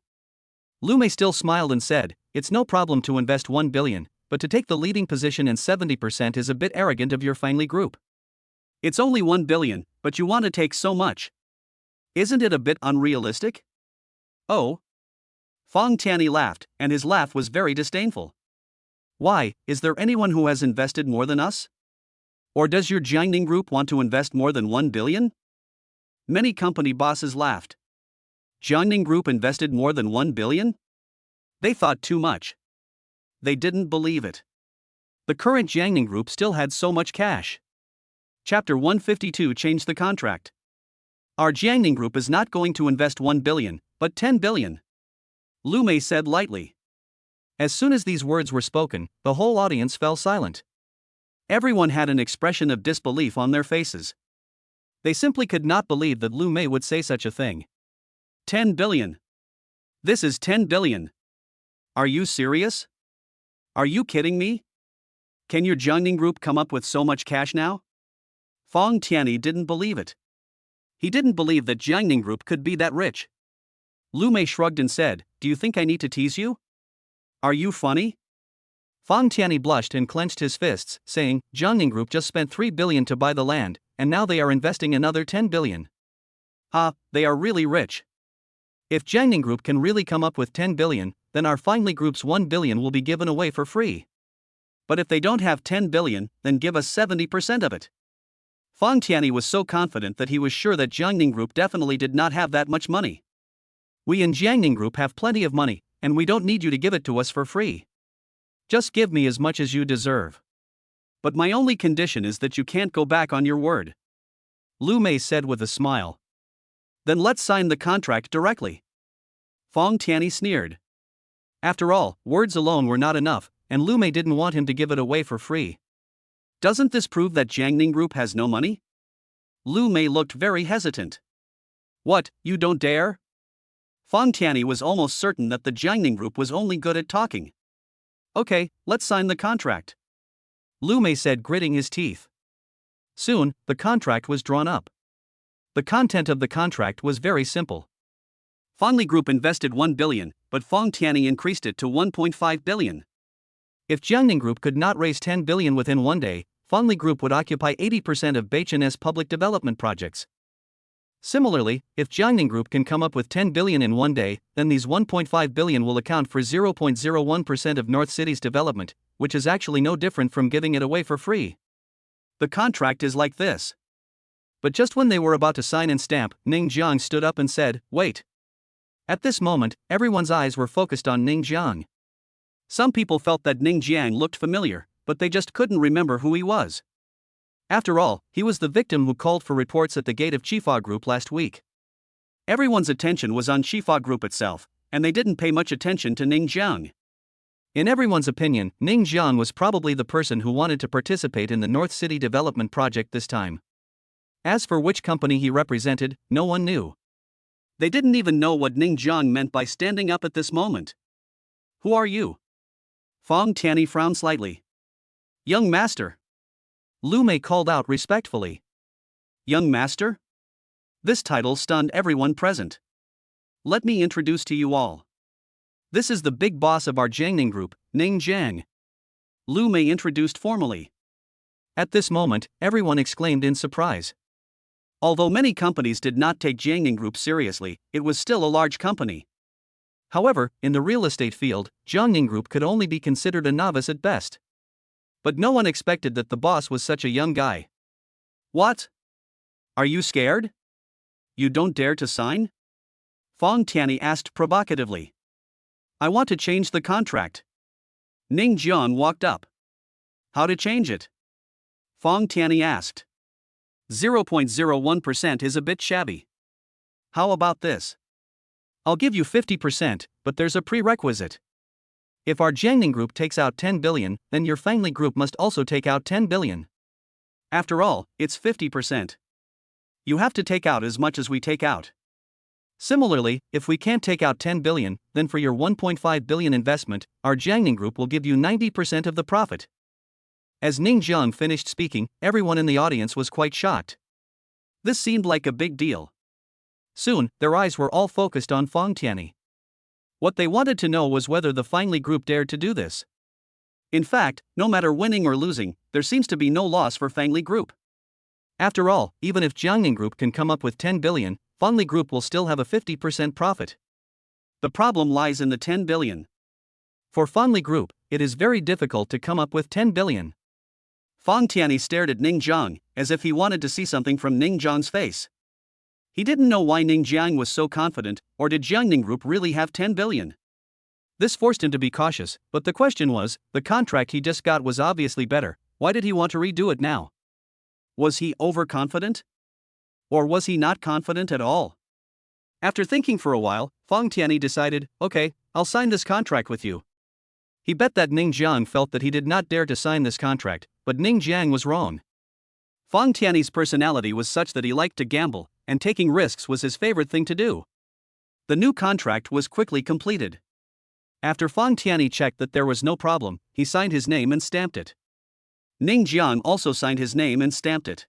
Lu Mei still smiled and said, it's no problem to invest $1 billion, but to take the leading position in 70% is a bit arrogant of your Fangli Group. It's only $1 billion, but you want to take so much. Isn't it a bit unrealistic? Oh. Fang Tianyi laughed, and his laugh was very disdainful. Why, is there anyone who has invested more than us? Or does your Jiangning Group want to invest more than $1 billion? Many company bosses laughed. Jiangning Group invested more than $1 billion? They thought too much. They didn't believe it. The current Jiangning Group still had so much cash. Chapter 152 changed the contract. Our Jiangning Group is not going to invest 1 billion, but 10 billion. Lu Mei said lightly. As soon as these words were spoken, the whole audience fell silent. Everyone had an expression of disbelief on their faces. They simply could not believe that Lu Mei would say such a thing. 10 billion. This is 10 billion. Are you serious? Are you kidding me? Can your Jiangning Group come up with so much cash now? Fong Tianyi didn't believe it. He didn't believe that Jiangning Group could be that rich. Lu Mei shrugged and said, "Do you think I need to tease you? Are you funny?" Fong Tianyi blushed and clenched his fists, saying, Jiangning Group just spent 3 billion to buy the land, and now they are investing another 10 billion. They are really rich. If Jiangning Group can really come up with 10 billion, then our Finely Group's 1 billion will be given away for free. But if they don't have 10 billion, then give us 70% of it. Fong Tianyi was so confident that he was sure that Jiangning Group definitely did not have that much money. We in Jiangning Group have plenty of money, and we don't need you to give it to us for free. Just give me as much as you deserve. But my only condition is that you can't go back on your word. Lu Mei said with a smile. Then let's sign the contract directly. Fong Tianyi sneered. After all, words alone were not enough, and Lu Mei didn't want him to give it away for free. Doesn't this prove that Jiangning Group has no money? Lu Mei looked very hesitant. What, you don't dare? Fong Tianyi was almost certain that the Jiangning Group was only good at talking. Okay, let's sign the contract. Lu Mei said, gritting his teeth. Soon, the contract was drawn up. The content of the contract was very simple. Finely Group invested 1 billion, but Fong Tianyi increased it to 1.5 billion. If Jiangning Group could not raise 10 billion within one day, Finely Group would occupy 80% of Beichen's public development projects. Similarly, if Jiangning Group can come up with 10 billion in one day, then these 1.5 billion will account for 0.01% of North City's development, which is actually no different from giving it away for free. The contract is like this. But just when they were about to sign and stamp, Ning Jiang stood up and said, "Wait." At this moment, everyone's eyes were focused on Ning Jiang. Some people felt that Ning Jiang looked familiar, but they just couldn't remember who he was. After all, he was the victim who called for reports at the gate of Chifa Group last week. Everyone's attention was on Chifa Group itself, and they didn't pay much attention to Ning Jiang. In everyone's opinion, Ning Jiang was probably the person who wanted to participate in the North City development project this time. As for which company he represented, no one knew. They didn't even know what Ning Jiang meant by standing up at this moment. Who are you? Fong Tianyi frowned slightly. Young master. Lu Mei called out respectfully. Young master? This title stunned everyone present. Let me introduce to you all. This is the big boss of our Jiangning Group, Ning Jiang. Lu Mei introduced formally. At this moment, everyone exclaimed in surprise. Although many companies did not take Jiangning Group seriously, it was still a large company. However, in the real estate field, Jiangning Group could only be considered a novice at best. But no one expected that the boss was such a young guy. What? Are you scared? You don't dare to sign? Fong Tianyi asked provocatively. I want to change the contract. Ning Jiang walked up. How to change it? Fong Tianyi asked. 0.01% is a bit shabby. How about this? I'll give you 50%, but there's a prerequisite. If our Jiangning Group takes out 10 billion, then your Finely Group must also take out 10 billion. After all, it's 50%. You have to take out as much as we take out. Similarly, if we can't take out 10 billion, then for your 1.5 billion investment, our Jiangning Group will give you 90% of the profit. As Ning Jiang finished speaking, everyone in the audience was quite shocked. This seemed like a big deal. Soon, their eyes were all focused on Fong Tianyi. What they wanted to know was whether the Finely Group dared to do this. In fact, no matter winning or losing, there seems to be no loss for Finely Group. After all, even if Jiangning Group can come up with 10 billion, Finely Group will still have a 50% profit. The problem lies in the 10 billion. For Finely Group, it is very difficult to come up with 10 billion. Fong Tianyi stared at Ning Jiang, as if he wanted to see something from Ning Jiang's face. He didn't know why Ning Jiang was so confident, or did Jiangning Group really have 10 billion? This forced him to be cautious, but the question was, the contract he just got was obviously better. Why did he want to redo it now? Was he overconfident? Or was he not confident at all? After thinking for a while, Fang Tianyi decided, okay, I'll sign this contract with you. He bet that Ning Jiang felt that he did not dare to sign this contract, but Ning Jiang was wrong. Fang Tianyi's personality was such that he liked to gamble, and taking risks was his favorite thing to do. The new contract was quickly completed. After Fang Tianyi checked that there was no problem, he signed his name and stamped it. Ning Jiang also signed his name and stamped it.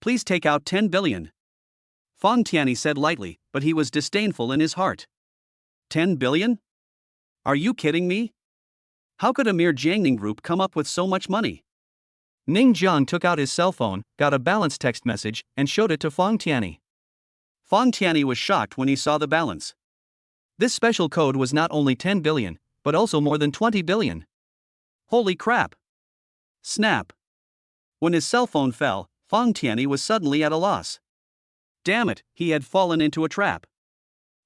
Please take out 10 billion. Fang Tianyi said lightly, but he was disdainful in his heart. 10 billion? Are you kidding me? How could a mere Jiangning group come up with so much money? Ning Jiang took out his cell phone, got a balance text message, and showed it to Fang Tianyi. Fang Tianyi was shocked when he saw the balance. This special code was not only 10 billion, but also more than 20 billion. Holy crap! Snap! When his cell phone fell, Fang Tianyi was suddenly at a loss. Damn it, he had fallen into a trap.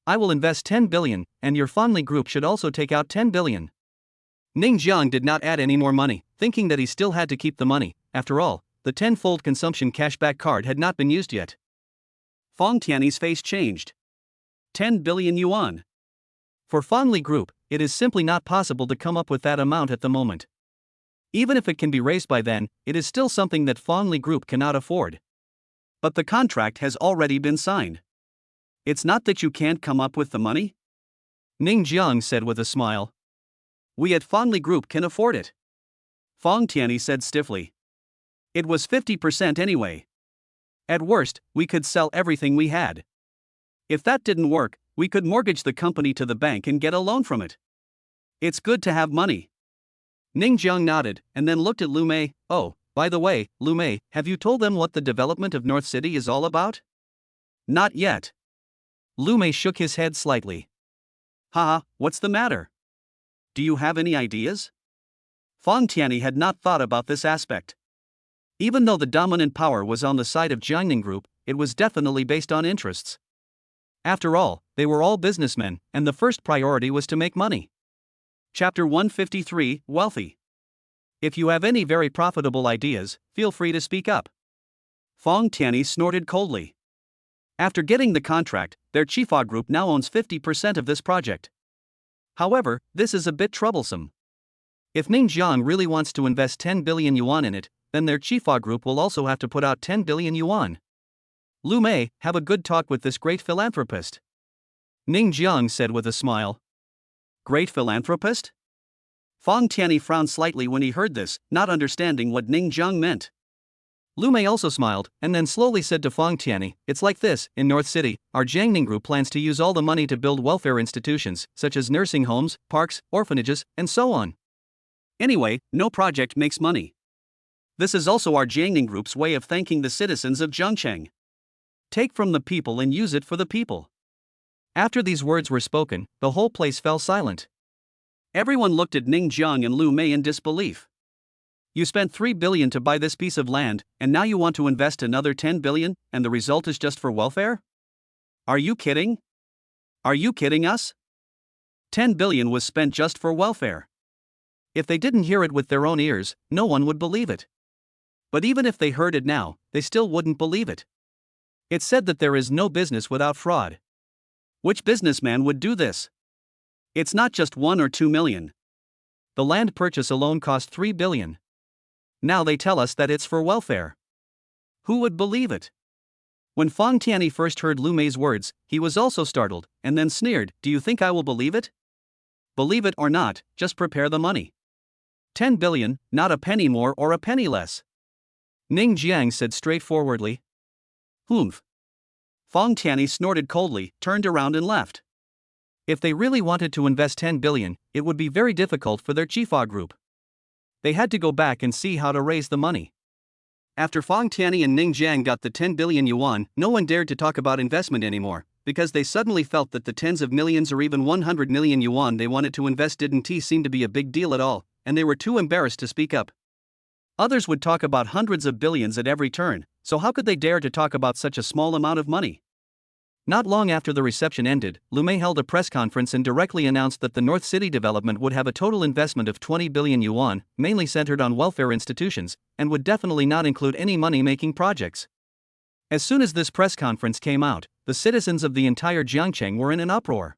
I will invest 10 billion, and your Fanli group should also take out 10 billion. Ning Jiang did not add any more money, thinking that he still had to keep the money. After all, the 10-fold consumption cashback card had not been used yet. Fang Tianyi's face changed. 10 billion yuan. For Fanli Group, it is simply not possible to come up with that amount at the moment. Even if it can be raised by then, it is still something that Fanli Group cannot afford. But the contract has already been signed. It's not that you can't come up with the money? Ning Jiang said with a smile. We at Fanli Group can afford it. Fang Tianyi said stiffly. It was 50% anyway. At worst, we could sell everything we had. If that didn't work, we could mortgage the company to the bank and get a loan from it. It's good to have money. Ning Jiang nodded, and then looked at Lu Mei. Oh, by the way, Lu Mei, have you told them what the development of North City is all about? Not yet. Lu Mei shook his head slightly. Haha, what's the matter? Do you have any ideas? Fang Tianyi had not thought about this aspect. Even though the dominant power was on the side of Jiangning Group, it was definitely based on interests. After all, they were all businessmen, and the first priority was to make money. Chapter 153, Wealthy. If you have any very profitable ideas, feel free to speak up. Fang Tianyi snorted coldly. After getting the contract, their Chifa Group now owns 50% of this project. However, this is a bit troublesome. If Ning Jiang really wants to invest 10 billion yuan in it, then their Chifa Group will also have to put out 10 billion yuan. Lu Mei, have a good talk with this great philanthropist. Ning Jiang said with a smile. Great philanthropist? Fang Tianyi frowned slightly when he heard this, not understanding what Ning Jiang meant. Lu Mei also smiled, and then slowly said to Fang Tianyi, it's like this, in North City, our Jiangning Group plans to use all the money to build welfare institutions, such as nursing homes, parks, orphanages, and so on. Anyway, no project makes money. This is also our Jiangning Group's way of thanking the citizens of Zhengcheng. Take from the people and use it for the people. After these words were spoken, the whole place fell silent. Everyone looked at Ning Jiang and Lu Mei in disbelief. You spent 3 billion to buy this piece of land, and now you want to invest another 10 billion, and the result is just for welfare? Are you kidding? Are you kidding us? 10 billion was spent just for welfare. If they didn't hear it with their own ears, no one would believe it. But even if they heard it now, they still wouldn't believe it. It's said that there is no business without fraud. Which businessman would do this? It's not just 1 or 2 million. The land purchase alone cost 3 billion. Now they tell us that it's for welfare. Who would believe it? When Fang Tianyi first heard Lu Mei's words, he was also startled, and then sneered, do you think I will believe it? Believe it or not, just prepare the money. 10 billion, not a penny more or a penny less. Ning Jiang said straightforwardly. Humph. Fang Tianyi snorted coldly, turned around and left. If they really wanted to invest 10 billion, it would be very difficult for their Chifa Group. They had to go back and see how to raise the money. After Fang Tianyi and Ning Jiang got the 10 billion yuan, no one dared to talk about investment anymore, because they suddenly felt that the tens of millions or even 100 million yuan they wanted to invest didn't seem to be a big deal at all, and they were too embarrassed to speak up. Others would talk about hundreds of billions at every turn, so how could they dare to talk about such a small amount of money? Not long after the reception ended, Lume held a press conference and directly announced that the North City development would have a total investment of 20 billion yuan, mainly centered on welfare institutions, and would definitely not include any money-making projects. As soon as this press conference came out, the citizens of the entire Jiangcheng were in an uproar.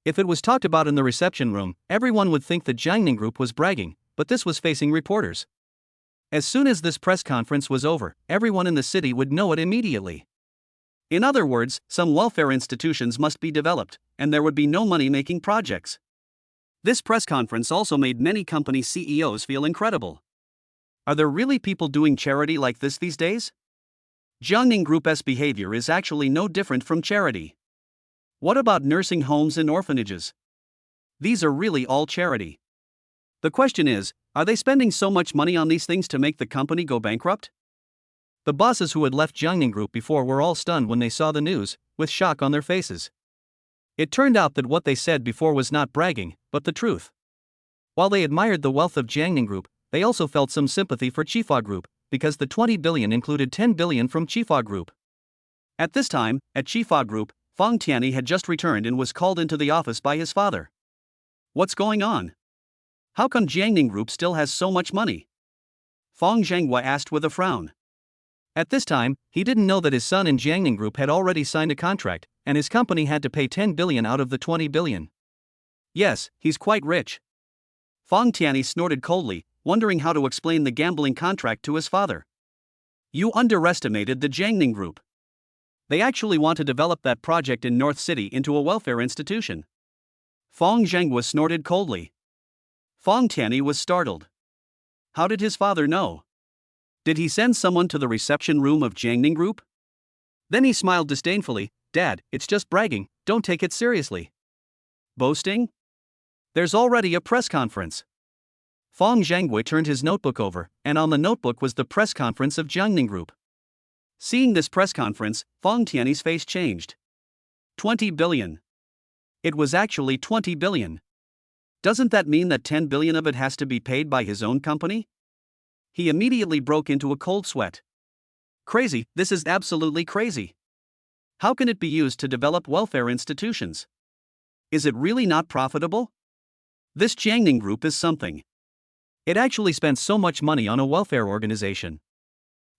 If it was talked about in the reception room, everyone would think the Jiangning Group was bragging, but this was facing reporters. As soon as this press conference was over, everyone in the city would know it immediately. In other words, some welfare institutions must be developed, and there would be no money-making projects. This press conference also made many company CEOs feel incredible. Are there really people doing charity like this these days? Jiangning Group's behavior is actually no different from charity. What about nursing homes and orphanages? These are really all charity. The question is, are they spending so much money on these things to make the company go bankrupt? The bosses who had left Jiangning Group before were all stunned when they saw the news, with shock on their faces. It turned out that what they said before was not bragging, but the truth. While they admired the wealth of Jiangning Group, they also felt some sympathy for Chifua Group, because the 20 billion included 10 billion from Chifua Group. At this time, at Chifua Group, Fang Tianyi had just returned and was called into the office by his father. What's going on? How come Jiangning Group still has so much money? Fang Zhenghua asked with a frown. At this time, he didn't know that his son in Jiangning Group had already signed a contract, and his company had to pay 10 billion out of the 20 billion. Yes, he's quite rich. Fang Tianyi snorted coldly, wondering how to explain the gambling contract to his father. You underestimated the Jiangning Group. They actually want to develop that project in North City into a welfare institution. Fang Zhenghua snorted coldly. Fang Tianyi was startled. How did his father know? Did he send someone to the reception room of Jiangning Group? Then he smiled disdainfully. Dad, it's just bragging, don't take it seriously. Boasting? There's already a press conference. Fang Zhenghua turned his notebook over, and on the notebook was the press conference of Jiangning Group. Seeing this press conference, Fang Tianyi's face changed. 20 billion. It was actually 20 billion. Doesn't that mean that 10 billion of it has to be paid by his own company? He immediately broke into a cold sweat. Crazy, this is absolutely crazy. How can it be used to develop welfare institutions? Is it really not profitable? This Jiangning Group is something. It actually spent so much money on a welfare organization.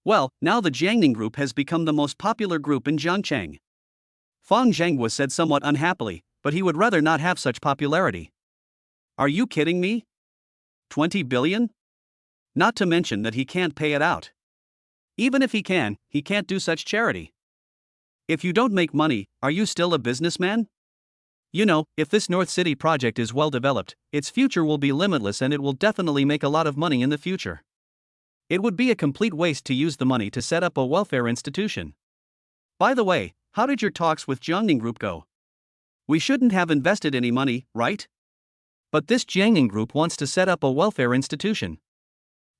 Well, now the Jiangning Group has become the most popular group in Jiangcheng. Fang Zhenghua said somewhat unhappily, but he would rather not have such popularity. Are you kidding me? 20 billion? Not to mention that he can't pay it out. Even if he can't do such charity. If you don't make money, are you still a businessman? You know, if this North City project is well developed, its future will be limitless and it will definitely make a lot of money in the future. It would be a complete waste to use the money to set up a welfare institution. By the way, how did your talks with Jiangning Group go? We shouldn't have invested any money, right? But this Jiangning Group wants to set up a welfare institution.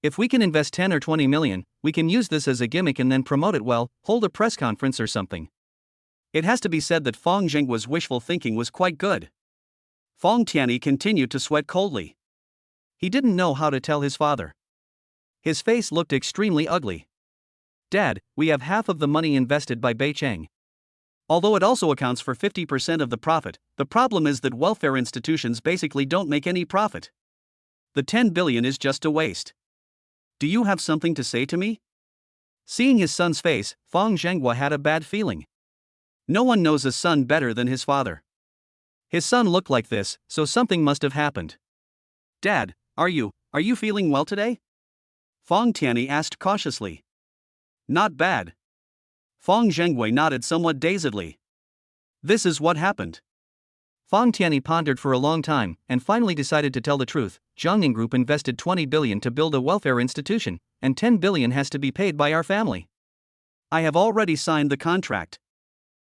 If we can invest 10 or 20 million, we can use this as a gimmick and then promote it well, hold a press conference or something. It has to be said that Fang Zhenghua's wishful thinking was quite good. Fang Tianyi continued to sweat coldly. He didn't know how to tell his father. His face looked extremely ugly. Dad, we have half of the money invested by Beicheng. Although it also accounts for 50% of the profit, the problem is that welfare institutions basically don't make any profit. The 10 billion is just a waste. Do you have something to say to me? Seeing his son's face, Fang Zhenghua had a bad feeling. No one knows a son better than his father. His son looked like this, so something must have happened. Dad, are you feeling well today? Fang Tianyi asked cautiously. Not bad. Fang Zhenghua nodded somewhat dazedly. This is what happened. Fang Tianyi pondered for a long time, and finally decided to tell the truth. Jiangning Group invested 20 billion to build a welfare institution, and 10 billion has to be paid by our family. I have already signed the contract.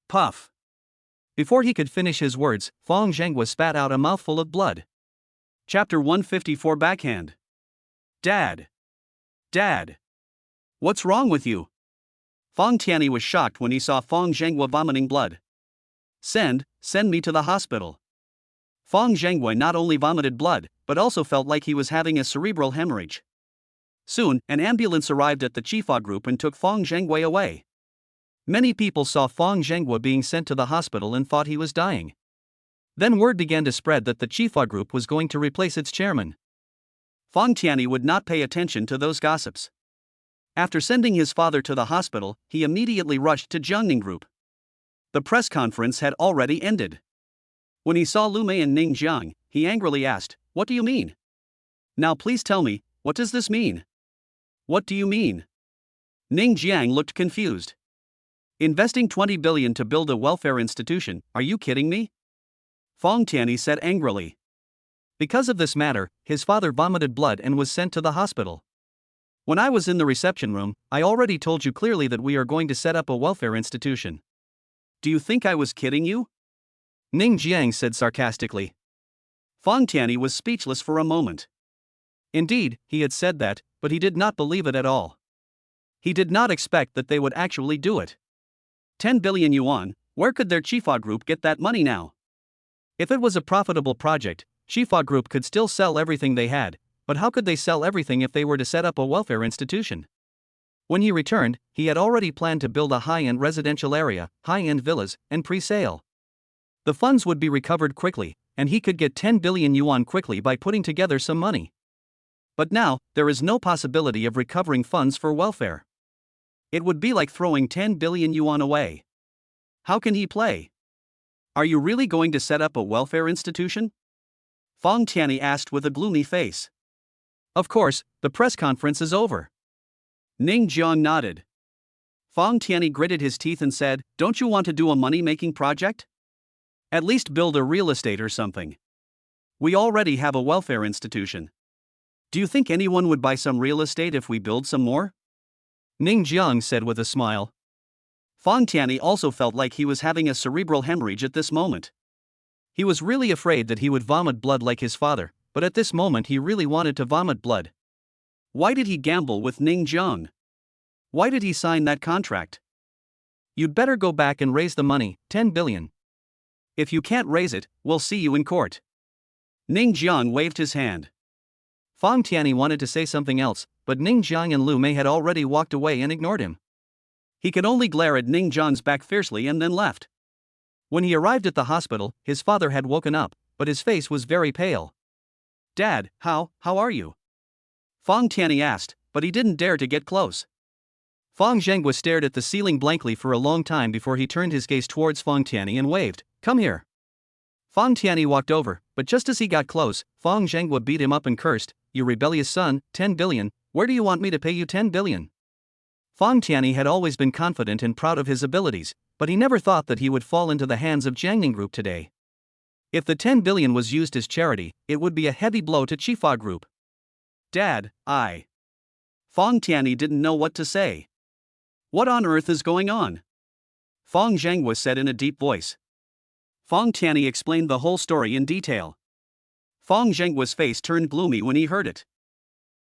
Puff. Before he could finish his words, Fang Zhenghua spat out a mouthful of blood. Chapter 154 Backhand. Dad. Dad. What's wrong with you? Fang Tianyi was shocked when he saw Fang Zhenghua vomiting blood. Send me to the hospital. Fang Zhenghua not only vomited blood, but also felt like he was having a cerebral hemorrhage. Soon, an ambulance arrived at the Chifua Group and took Fang Zhenghua away. Many people saw Fang Zhenghua being sent to the hospital and thought he was dying. Then word began to spread that the Chifa Group was going to replace its chairman. Fang Tianyi would not pay attention to those gossips. After sending his father to the hospital, he immediately rushed to Jiangning Group. The press conference had already ended. When he saw Lu Mei and Ning Jiang, he angrily asked, "What do you mean? Now please tell me, what does this mean?" "What do you mean?" Ning Jiang looked confused. "Investing 20 billion to build a welfare institution, are you kidding me?" Fang Tianyi said angrily. Because of this matter, his father vomited blood and was sent to the hospital. "When I was in the reception room, I already told you clearly that we are going to set up a welfare institution. Do you think I was kidding you?" Ning Jiang said sarcastically. Fang Tianyi was speechless for a moment. Indeed, he had said that, but he did not believe it at all. He did not expect that they would actually do it. 10 billion yuan, where could their Chifa Group get that money now? If it was a profitable project, Chifa Group could still sell everything they had, but how could they sell everything if they were to set up a welfare institution? When he returned, he had already planned to build a high-end residential area, high-end villas, and pre-sale. The funds would be recovered quickly, and he could get 10 billion yuan quickly by putting together some money. But now, there is no possibility of recovering funds for welfare. It would be like throwing 10 billion yuan away. How can he play? "Are you really going to set up a welfare institution?" Fang Tianyi asked with a gloomy face. "Of course, the press conference is over." Ning Jiang nodded. Fang Tianyi gritted his teeth and said, "Don't you want to do a money-making project? At least build a real estate or something. We already have a welfare institution. Do you think anyone would buy some real estate if we build some more?" Ning Jiang said with a smile. Fang Tianyi also felt like he was having a cerebral hemorrhage at this moment. He was really afraid that he would vomit blood like his father, but at this moment he really wanted to vomit blood. Why did he gamble with Ning Jiang? Why did he sign that contract? "You'd better go back and raise the money, 10 billion. If you can't raise it, we'll see you in court." Ning Jiang waved his hand. Fang Tianyi wanted to say something else, but Ning Jiang and Lu Mei had already walked away and ignored him. He could only glare at Ning Jiang's back fiercely and then left. When he arrived at the hospital, his father had woken up, but his face was very pale. "Dad, how are you?" Fang Tianyi asked, but he didn't dare to get close. Fang Zhenghua stared at the ceiling blankly for a long time before he turned his gaze towards Fang Tianyi and waved, "Come here." Fang Tianyi walked over, but just as he got close, Fang Zhenghua beat him up and cursed, "You rebellious son, 10 billion, where do you want me to pay you 10 billion? Fang Tianyi had always been confident and proud of his abilities, but he never thought that he would fall into the hands of Jiangning Group today. If the 10 billion was used as charity, it would be a heavy blow to Chifa Group. "Dad, Fang Tianyi didn't know what to say. "What on earth is going on?" Fang Zhenghua said in a deep voice. Fang Tianyi explained the whole story in detail. Fang Zhenghua's face turned gloomy when he heard it.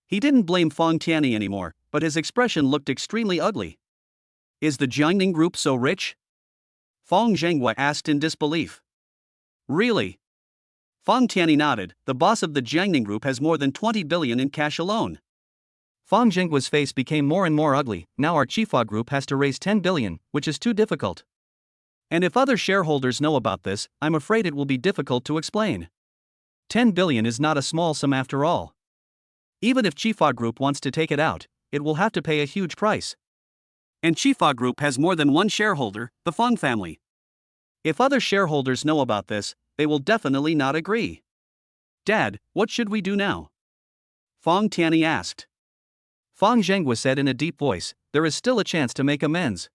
He didn't blame Fang Tianyi anymore, but his expression looked extremely ugly. "Is the Jiangning Group so rich?" Fang Zhenghua asked in disbelief. "Really?" Fang Tianyi nodded. "The boss of the Jiangning Group has more than 20 billion in cash alone." Fang Zhenghua's face became more and more ugly. "Now our Chifa Group has to raise 10 billion, which is too difficult. And if other shareholders know about this, I'm afraid it will be difficult to explain. 10 billion is not a small sum after all. Even if Chifa Group wants to take it out, it will have to pay a huge price. And Chifa Group has more than one shareholder, the Fang family. If other shareholders know about this, they will definitely not agree. Dad, what should we do now?" Fang Tianyi asked. Fang Zhenghua said in a deep voice, "There is still a chance to make amends.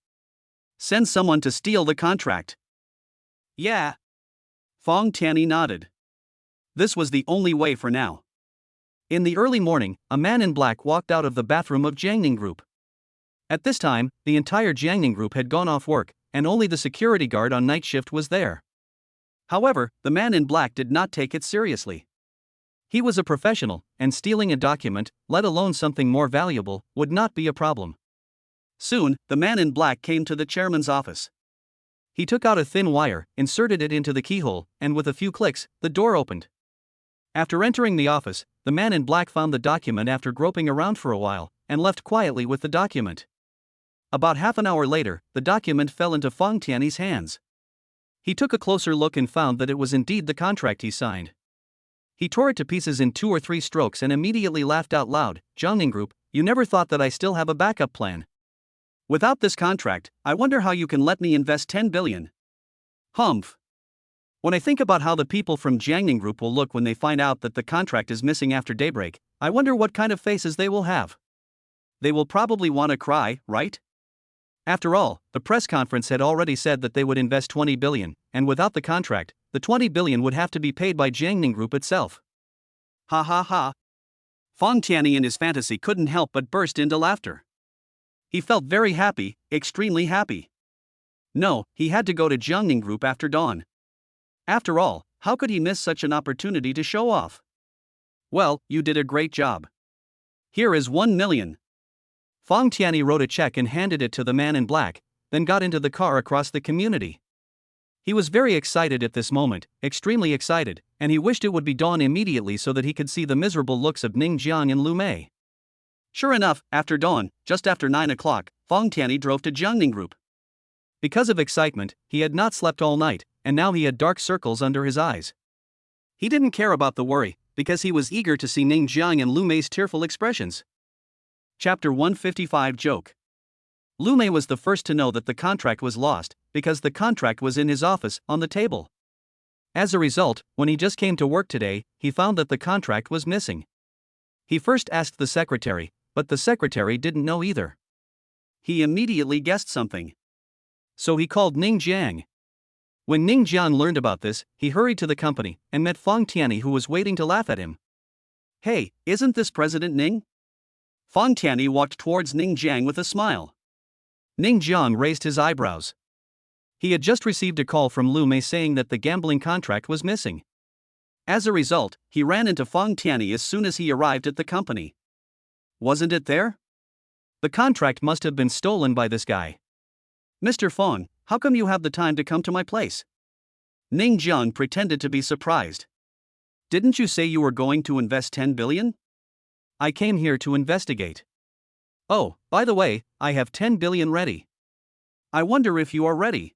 Send someone to steal the contract." "Yeah." Fang Tianyi nodded. This was the only way for now. In the early morning, a man in black walked out of the bathroom of Jiangning Group. At this time, the entire Jiangning Group had gone off work, and only the security guard on night shift was there. However, the man in black did not take it seriously. He was a professional, and stealing a document, let alone something more valuable, would not be a problem. Soon, the man in black came to the chairman's office. He took out a thin wire, inserted it into the keyhole, and with a few clicks, the door opened. After entering the office, the man in black found the document after groping around for a while, and left quietly with the document. About half an hour later, the document fell into Fong Tiany's hands. He took a closer look and found that it was indeed the contract he signed. He tore it to pieces in 2 or 3 strokes and immediately laughed out loud. Jiangning Group, you never thought that I still have a backup plan. Without this contract, I wonder how you can let me invest 10 billion. Humph. When I think about how the people from Jiangning Group will look when they find out that the contract is missing after daybreak, I wonder what kind of faces they will have. They will probably want to cry, right? After all, the press conference had already said that they would invest 20 billion, and without the contract, the 20 billion would have to be paid by Jiangning Group itself. Ha ha ha. Fong Tiany in his fantasy couldn't help but burst into laughter. He felt very happy, extremely happy. No, he had to go to Jiangning Group after dawn. After all, how could he miss such an opportunity to show off? Well, you did a great job. Here is 1 million. Fong Tiany wrote a check and handed it to the man in black, then got into the car across the community. He was very excited at this moment, extremely excited, and he wished it would be dawn immediately so that he could see the miserable looks of Ning Jiang and Lu Mei. Sure enough, after dawn, just after 9 o'clock, Fong Tiany drove to Jiangning Group. Because of excitement, he had not slept all night, and now he had dark circles under his eyes. He didn't care about the worry, because he was eager to see Ning Jiang and Lu Mei's tearful expressions. Chapter 155 Joke. Lu Mei was the first to know that the contract was lost, because the contract was in his office, on the table. As a result, when he just came to work today, he found that the contract was missing. He first asked the secretary, but the secretary didn't know either. He immediately guessed something. So he called Ning Jiang. When Ning Jiang learned about this, he hurried to the company and met Fong Tiany, who was waiting to laugh at him. Hey, isn't this President Ning? Fong Tiany walked towards Ning Jiang with a smile. Ning Jiang raised his eyebrows. He had just received a call from Lu Mei saying that the gambling contract was missing. As a result, he ran into Fong Tiany as soon as he arrived at the company. Wasn't it there? The contract must have been stolen by this guy. Mr. Fong, how come you have the time to come to my place? Ning Jiang pretended to be surprised. Didn't you say you were going to invest 10 billion? I came here to investigate. Oh, by the way, I have 10 billion ready. I wonder if you are ready.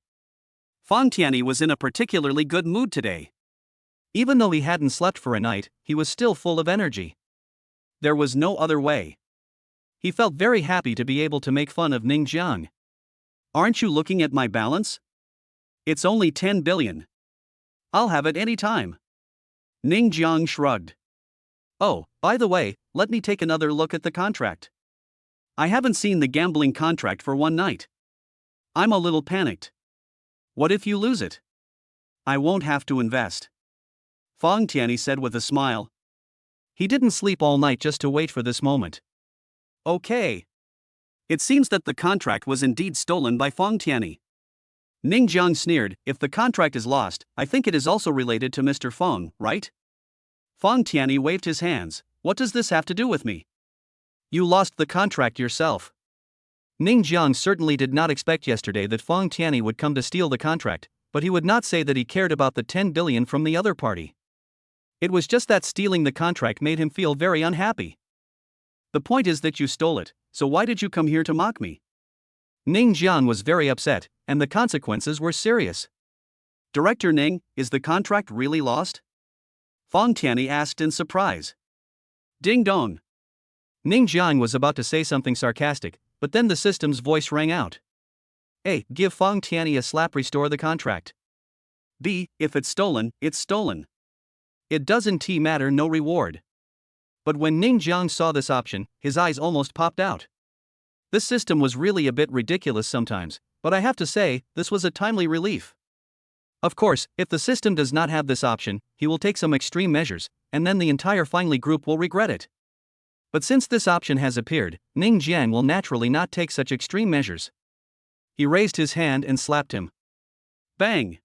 Fong Tiany was in a particularly good mood today. Even though he hadn't slept for a night, he was still full of energy. There was no other way. He felt very happy to be able to make fun of Ning Jiang. Aren't you looking at my balance? It's only 10 billion. I'll have it any time. Ning Jiang shrugged. Oh, by the way, let me take another look at the contract. I haven't seen the gambling contract for one night. I'm a little panicked. What if you lose it? I won't have to invest. Fong Tiany said with a smile. He didn't sleep all night just to wait for this moment. Okay. It seems that the contract was indeed stolen by Fong Tiany. Ning Jiang sneered, if the contract is lost, I think it is also related to Mr. Fong, right? Fong Tiany waved his hands. What does this have to do with me? You lost the contract yourself. Ning Jiang certainly did not expect yesterday that Fong Tiany would come to steal the contract, but he would not say that he cared about the 10 billion from the other party. It was just that stealing the contract made him feel very unhappy. The point is that you stole it, so why did you come here to mock me? Ning Jiang was very upset, and the consequences were serious. Director Ning, is the contract really lost? Fong Tiany asked in surprise. Ding dong. Ning Jiang was about to say something sarcastic, but then the system's voice rang out. A. Give Fong Tiany a slap, restore the contract. B. If it's stolen, it's stolen. It doesn't matter, no reward. But when Ning Jiang saw this option, his eyes almost popped out. This system was really a bit ridiculous sometimes, but I have to say, this was a timely relief. Of course, if the system does not have this option, he will take some extreme measures, and then the entire Finally group will regret it. But since this option has appeared, Ning Jiang will naturally not take such extreme measures. He raised his hand and slapped him. Bang!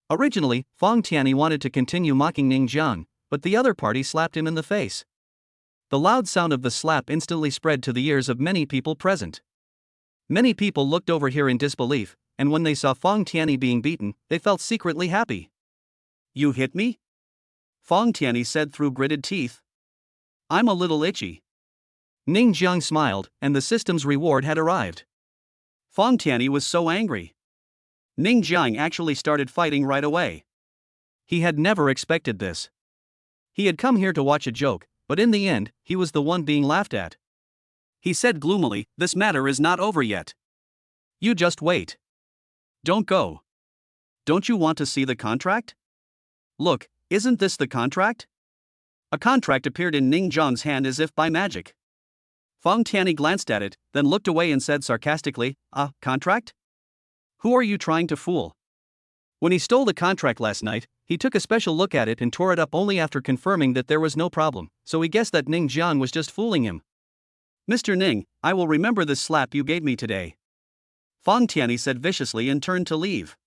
Originally, Fong Tiany wanted to continue mocking Ning Jiang, but the other party slapped him in the face. The loud sound of the slap instantly spread to the ears of many people present. Many people looked over here in disbelief, and when they saw Fong Tiany being beaten, they felt secretly happy. You hit me? Fong Tiany said through gritted teeth. I'm a little itchy. Ning Jiang smiled, and the system's reward had arrived. Fong Tianyi was so angry. Ning Jiang actually started fighting right away. He had never expected this. He had come here to watch a joke, but in the end, he was the one being laughed at. He said gloomily, "This matter is not over yet. You just wait. Don't go. Don't you want to see the contract? Look, isn't this the contract?" A contract appeared in Ning Jiang's hand as if by magic. Fong Tianyi glanced at it, then looked away and said sarcastically, "A contract? Who are you trying to fool?" When he stole the contract last night, he took a special look at it and tore it up only after confirming that there was no problem, so he guessed that Ning Jiang was just fooling him. "Mr. Ning, I will remember this slap you gave me today," Fong Tianyi said viciously and turned to leave.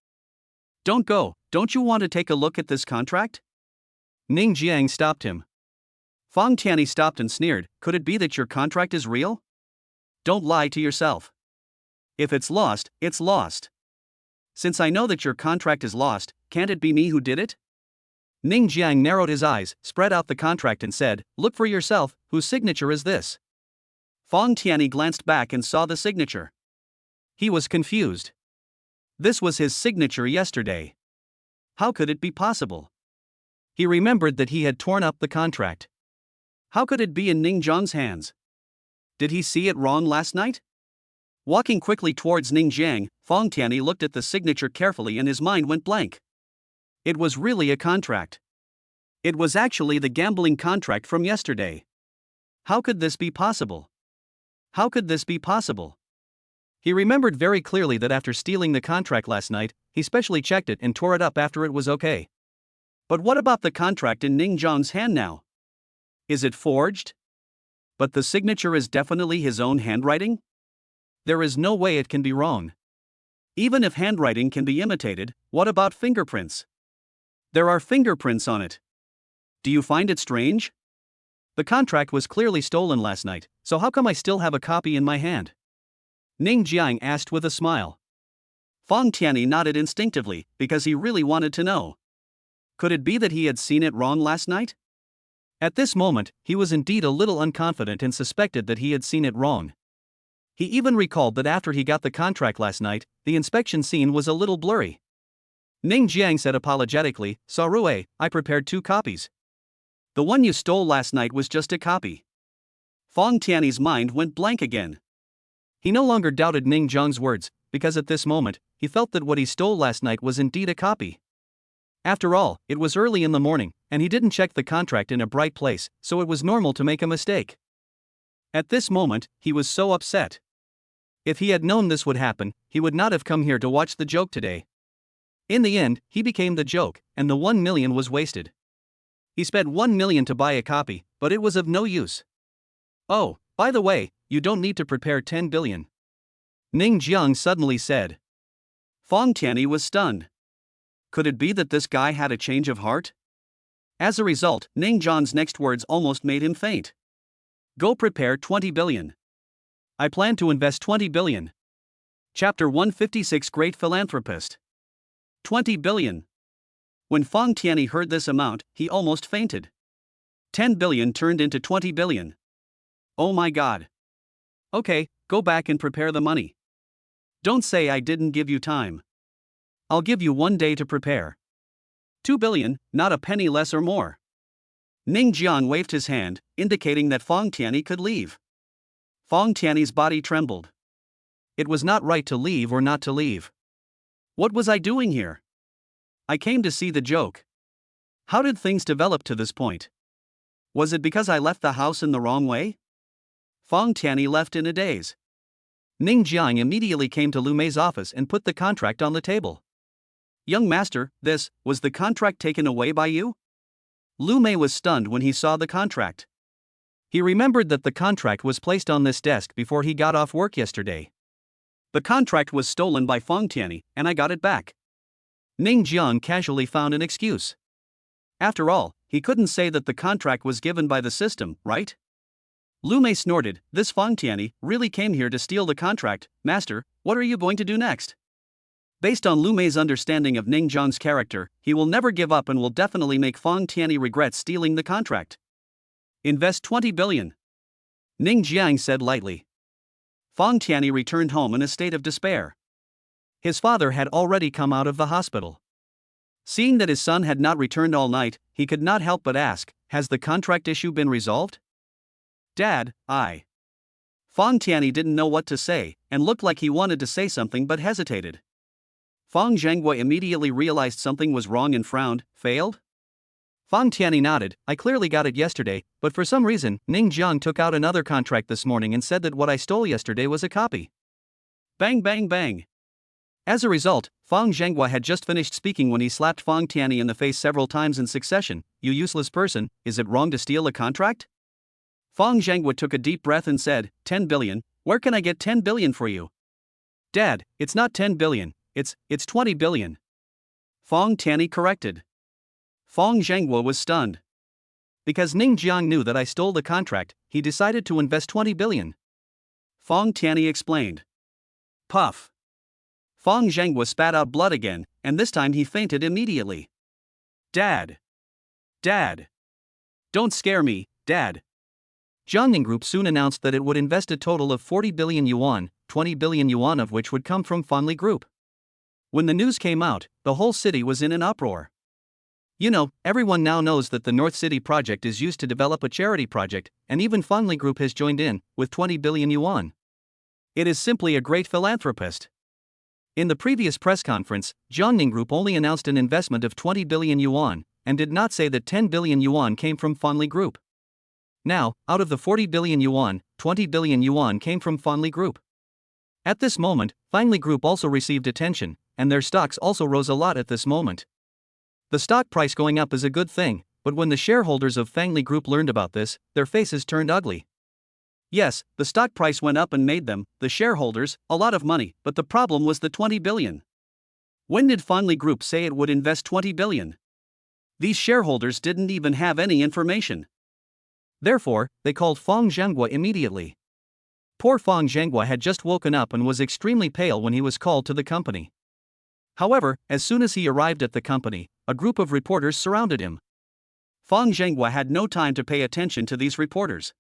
"Don't go, don't you want to take a look at this contract?" Ning Jiang stopped him. Fong Tianyi stopped and sneered, "Could it be that your contract is real? Don't lie to yourself. If it's lost, it's lost. Since I know that your contract is lost, can't it be me who did it?" Ning Jiang narrowed his eyes, spread out the contract and said, "Look for yourself, whose signature is this?" Fong Tianyi glanced back and saw the signature. He was confused. This was his signature yesterday. How could it be possible? He remembered that he had torn up the contract. How could it be in Ning Jiang's hands? Did he see it wrong last night? Walking quickly towards Ning Jiang, Fong Tianyi looked at the signature carefully and his mind went blank. It was really a contract. It was actually the gambling contract from yesterday. How could this be possible? How could this be possible? He remembered very clearly that after stealing the contract last night, he specially checked it and tore it up after it was okay. But what about the contract in Ning Jiang's hand now? Is it forged? But the signature is definitely his own handwriting? There is no way it can be wrong. Even if handwriting can be imitated, what about fingerprints? There are fingerprints on it. Do you find it strange? The contract was clearly stolen last night, so how come I still have a copy in my hand? Ning Jiang asked with a smile. Fong Tianyi nodded instinctively, because he really wanted to know. Could it be that he had seen it wrong last night? At this moment, he was indeed a little unconfident and suspected that he had seen it wrong. He even recalled that after he got the contract last night, the inspection scene was a little blurry. Ning Jiang said apologetically, "Sarue, I prepared 2 copies. The one you stole last night was just a copy." Fong Tianyi's mind went blank again. He no longer doubted Ning Jiang's words, because at this moment, he felt that what he stole last night was indeed a copy. After all, it was early in the morning, and he didn't check the contract in a bright place, so it was normal to make a mistake. At this moment, he was so upset. If he had known this would happen, he would not have come here to watch the joke today. In the end, he became the joke, and the 1 million was wasted. He spent 1 million to buy a copy, but it was of no use. "Oh, by the way, you don't need to prepare 10 billion. Ning Jiang suddenly said. Fong Tianyi was stunned. Could it be that this guy had a change of heart? As a result, Ning Jiang's next words almost made him faint. "Go prepare 20 billion. I plan to invest 20 billion. Chapter 156 Great Philanthropist. 20 billion. When Fong Tianyi heard this amount, he almost fainted. 10 billion turned into 20 billion. Oh my god. Okay, go back and prepare the money. Don't say I didn't give you time. I'll give you 1 day to prepare. 2 billion, not a penny less or more." Ning Jiang waved his hand, indicating that Fong Tianyi could leave. Fong Tianyi's body trembled. It was not right to leave or not to leave. What was I doing here? I came to see the joke. How did things develop to this point? Was it because I left the house in the wrong way? Fong Tianyi left in a daze. Ning Jiang immediately came to Lu Mei's office and put the contract on the table. "Young master, was the contract taken away by you?" Lu Mei was stunned when he saw the contract. He remembered that the contract was placed on this desk before he got off work yesterday. "The contract was stolen by Fong Tianyi, and I got it back." Ning Jiang casually found an excuse. After all, he couldn't say that the contract was given by the system, right? Lu Mei snorted, "This Fong Tianyi really came here to steal the contract. Master, what are you going to do next?" Based on Lu Mei's understanding of Ning Jiang's character, he will never give up and will definitely make Fong Tianyi regret stealing the contract. "Invest 20 billion. Ning Jiang said lightly. Fang Tianyi returned home in a state of despair. His father had already come out of the hospital. Seeing that his son had not returned all night, he could not help but ask, "Has the contract issue been resolved?" "Dad, Fang Tianyi didn't know what to say, and looked like he wanted to say something but hesitated. Fang Zhenghua immediately realized something was wrong and frowned. "Failed?" Fang Tianyi nodded. "I clearly got it yesterday, but for some reason, Ning Jiang took out another contract this morning and said that what I stole yesterday was a copy." Bang bang bang. As a result, Fang Zhenghua had just finished speaking when he slapped Fang Tianyi in the face several times in succession. "You useless person, is it wrong to steal a contract?" Fang Zhenghua took a deep breath and said, 10 billion, where can I get 10 billion for you? Dad, it's not 10 billion, it's 20 billion. Fang Tianyi corrected. Fang Zhenghua was stunned. Because Ning Jiang knew that I stole the contract, he decided to invest 20 billion. Fang Tianyi explained. Puff. Fang Zhenghua spat out blood again, and this time he fainted immediately. Dad. Dad. Don't scare me, Dad. Jiangning Group soon announced that it would invest a total of 40 billion yuan, 20 billion yuan of which would come from Fanli Group. When the news came out, the whole city was in an uproar. You know, everyone now knows that the North City project is used to develop a charity project, and even Fanli Group has joined in, with 20 billion yuan. It is simply a great philanthropist. In the previous press conference, Jiangning Group only announced an investment of 20 billion yuan, and did not say that 10 billion yuan came from Fanli Group. Now, out of the 40 billion yuan, 20 billion yuan came from Fanli Group. At this moment, Fanli Group also received attention, and their stocks also rose a lot at this moment. The stock price going up is a good thing, but when the shareholders of Fanli Group learned about this, their faces turned ugly. Yes, the stock price went up and made them, the shareholders, a lot of money, but the problem was the 20 billion. When did Fanli Group say it would invest 20 billion? These shareholders didn't even have any information. Therefore, they called Fang Zhenghua immediately. Poor Fang Zhenghua had just woken up and was extremely pale when he was called to the company. However, as soon as he arrived at the company, a group of reporters surrounded him. Fang Zhenghua had no time to pay attention to these reporters.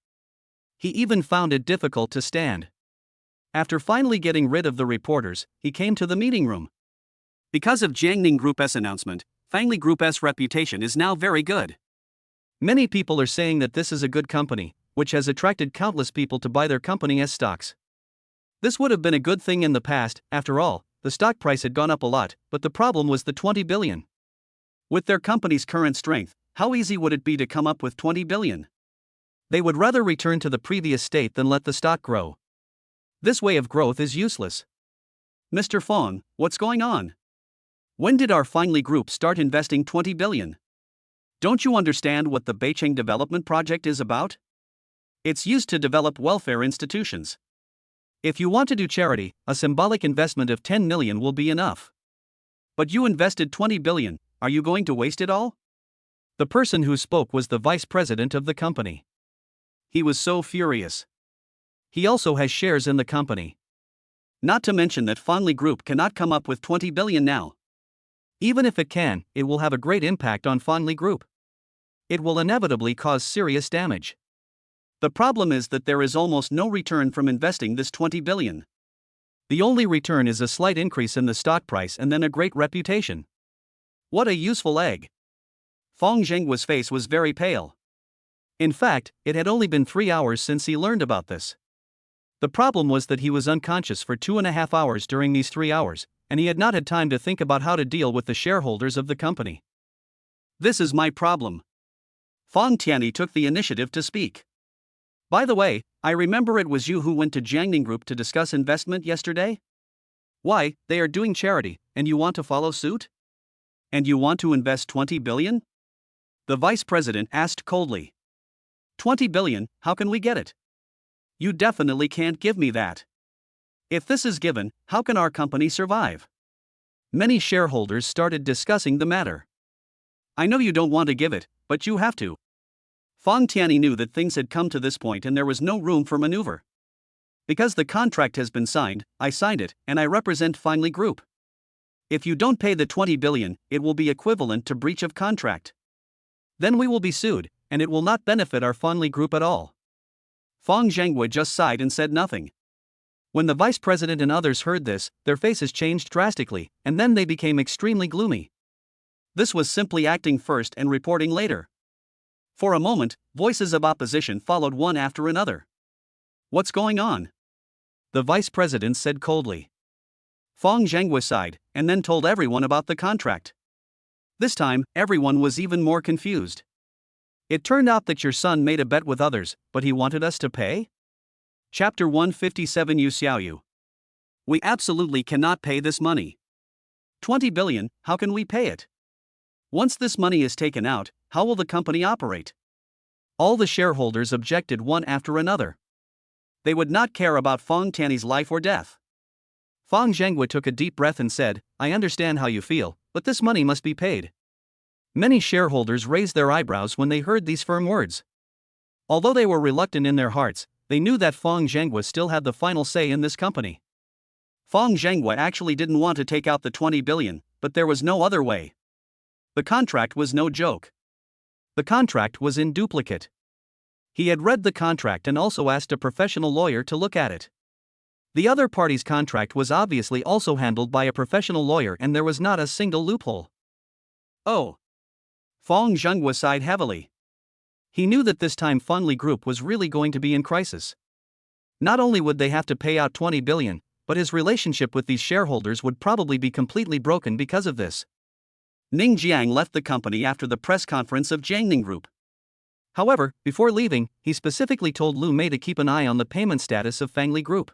He even found it difficult to stand. After finally getting rid of the reporters, he came to the meeting room. Because of Jiangning Group's announcement, Fanli Group's reputation is now very good. Many people are saying that this is a good company, which has attracted countless people to buy their company as stocks. This would have been a good thing in the past. After all, the stock price had gone up a lot, but the problem was the 20 billion. With their company's current strength, how easy would it be to come up with 20 billion? They would rather return to the previous state than let the stock grow. This way of growth is useless. Mr. Fang, what's going on? When did our Fanli Group start investing 20 billion? Don't you understand what the Beicheng Development Project is about? It's used to develop welfare institutions. If you want to do charity, a symbolic investment of 10 million will be enough. But you invested 20 billion, are you going to waste it all? The person who spoke was the vice president of the company. He was so furious. He also has shares in the company. Not to mention that Fanli Group cannot come up with 20 billion now. Even if it can, it will have a great impact on Fanli Group. It will inevitably cause serious damage. The problem is that there is almost no return from investing this 20 billion. The only return is a slight increase in the stock price and then a great reputation. What a useful egg. Fang Zhenghua's face was very pale. In fact, it had only been 3 hours since he learned about this. The problem was that he was unconscious for 2.5 hours during these 3 hours, and he had not had time to think about how to deal with the shareholders of the company. This is my problem. Fang Tianyi took the initiative to speak. By the way, I remember it was you who went to Jiangning Group to discuss investment yesterday? Why, they are doing charity, and you want to follow suit? And you want to invest 20 billion? The vice president asked coldly. 20 billion, how can we get it? You definitely can't give me that. If this is given, how can our company survive? Many shareholders started discussing the matter. I know you don't want to give it, but you have to. Fang Tianyi knew that things had come to this point and there was no room for maneuver. Because the contract has been signed, I signed it, and I represent Fanli Group. If you don't pay the 20 billion, it will be equivalent to breach of contract. Then we will be sued, and it will not benefit our Fanli Group at all. Fang Zhenghua just sighed and said nothing. When the vice president and others heard this, their faces changed drastically, and then they became extremely gloomy. This was simply acting first and reporting later. For a moment, voices of opposition followed one after another. "What's going on?" the vice president said coldly. Fong Zhenghua sighed, and then told everyone about the contract. This time, everyone was even more confused. "It turned out that your son made a bet with others, but he wanted us to pay?" Chapter 157 Yu Xiaoyu. "We absolutely cannot pay this money. 20 billion, how can we pay it? Once this money is taken out, how will the company operate?" All the shareholders objected one after another. They would not care about Fong Tiany's life or death. Fong Zhenghua took a deep breath and said, "I understand how you feel, but this money must be paid." Many shareholders raised their eyebrows when they heard these firm words. Although they were reluctant in their hearts, they knew that Fong Zhenghua still had the final say in this company. Fong Zhenghua actually didn't want to take out the 20 billion, but there was no other way. The contract was no joke. The contract was in duplicate. He had read the contract and also asked a professional lawyer to look at it. The other party's contract was obviously also handled by a professional lawyer, and there was not a single loophole. Oh! Fong Zhenghua sighed heavily. He knew that this time Fengli Group was really going to be in crisis. Not only would they have to pay out 20 billion, but his relationship with these shareholders would probably be completely broken because of this. Ning Jiang left the company after the press conference of Jiangning Group. However, before leaving, he specifically told Lu Mei to keep an eye on the payment status of Fengli Group.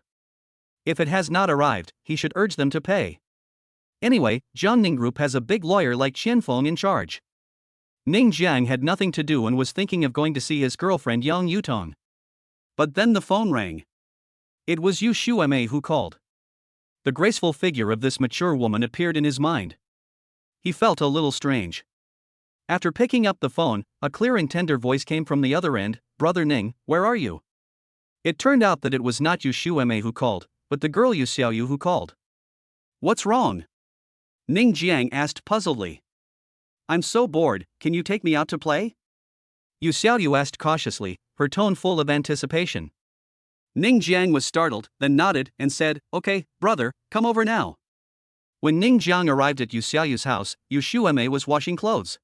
If it has not arrived, he should urge them to pay. Anyway, Jiangning Group has a big lawyer like Qianfeng in charge. Ning Jiang had nothing to do and was thinking of going to see his girlfriend Yang Yutong. But then the phone rang. It was Yu Shuemei who called. The graceful figure of this mature woman appeared in his mind. He felt a little strange. After picking up the phone, a clear and tender voice came from the other end, "Brother Ning, where are you?" It turned out that it was not Yu Shuemei who called, but the girl Yu Xiaoyu who called. "What's wrong?" Ning Jiang asked puzzledly. "I'm so bored, can you take me out to play?" Yu Xiaoyu asked cautiously, her tone full of anticipation. Ning Jiang was startled, then nodded and said, "Okay, brother, come over now." When Ning Jiang arrived at Yu Xiaoyu's house, Yu Shuemei was washing clothes.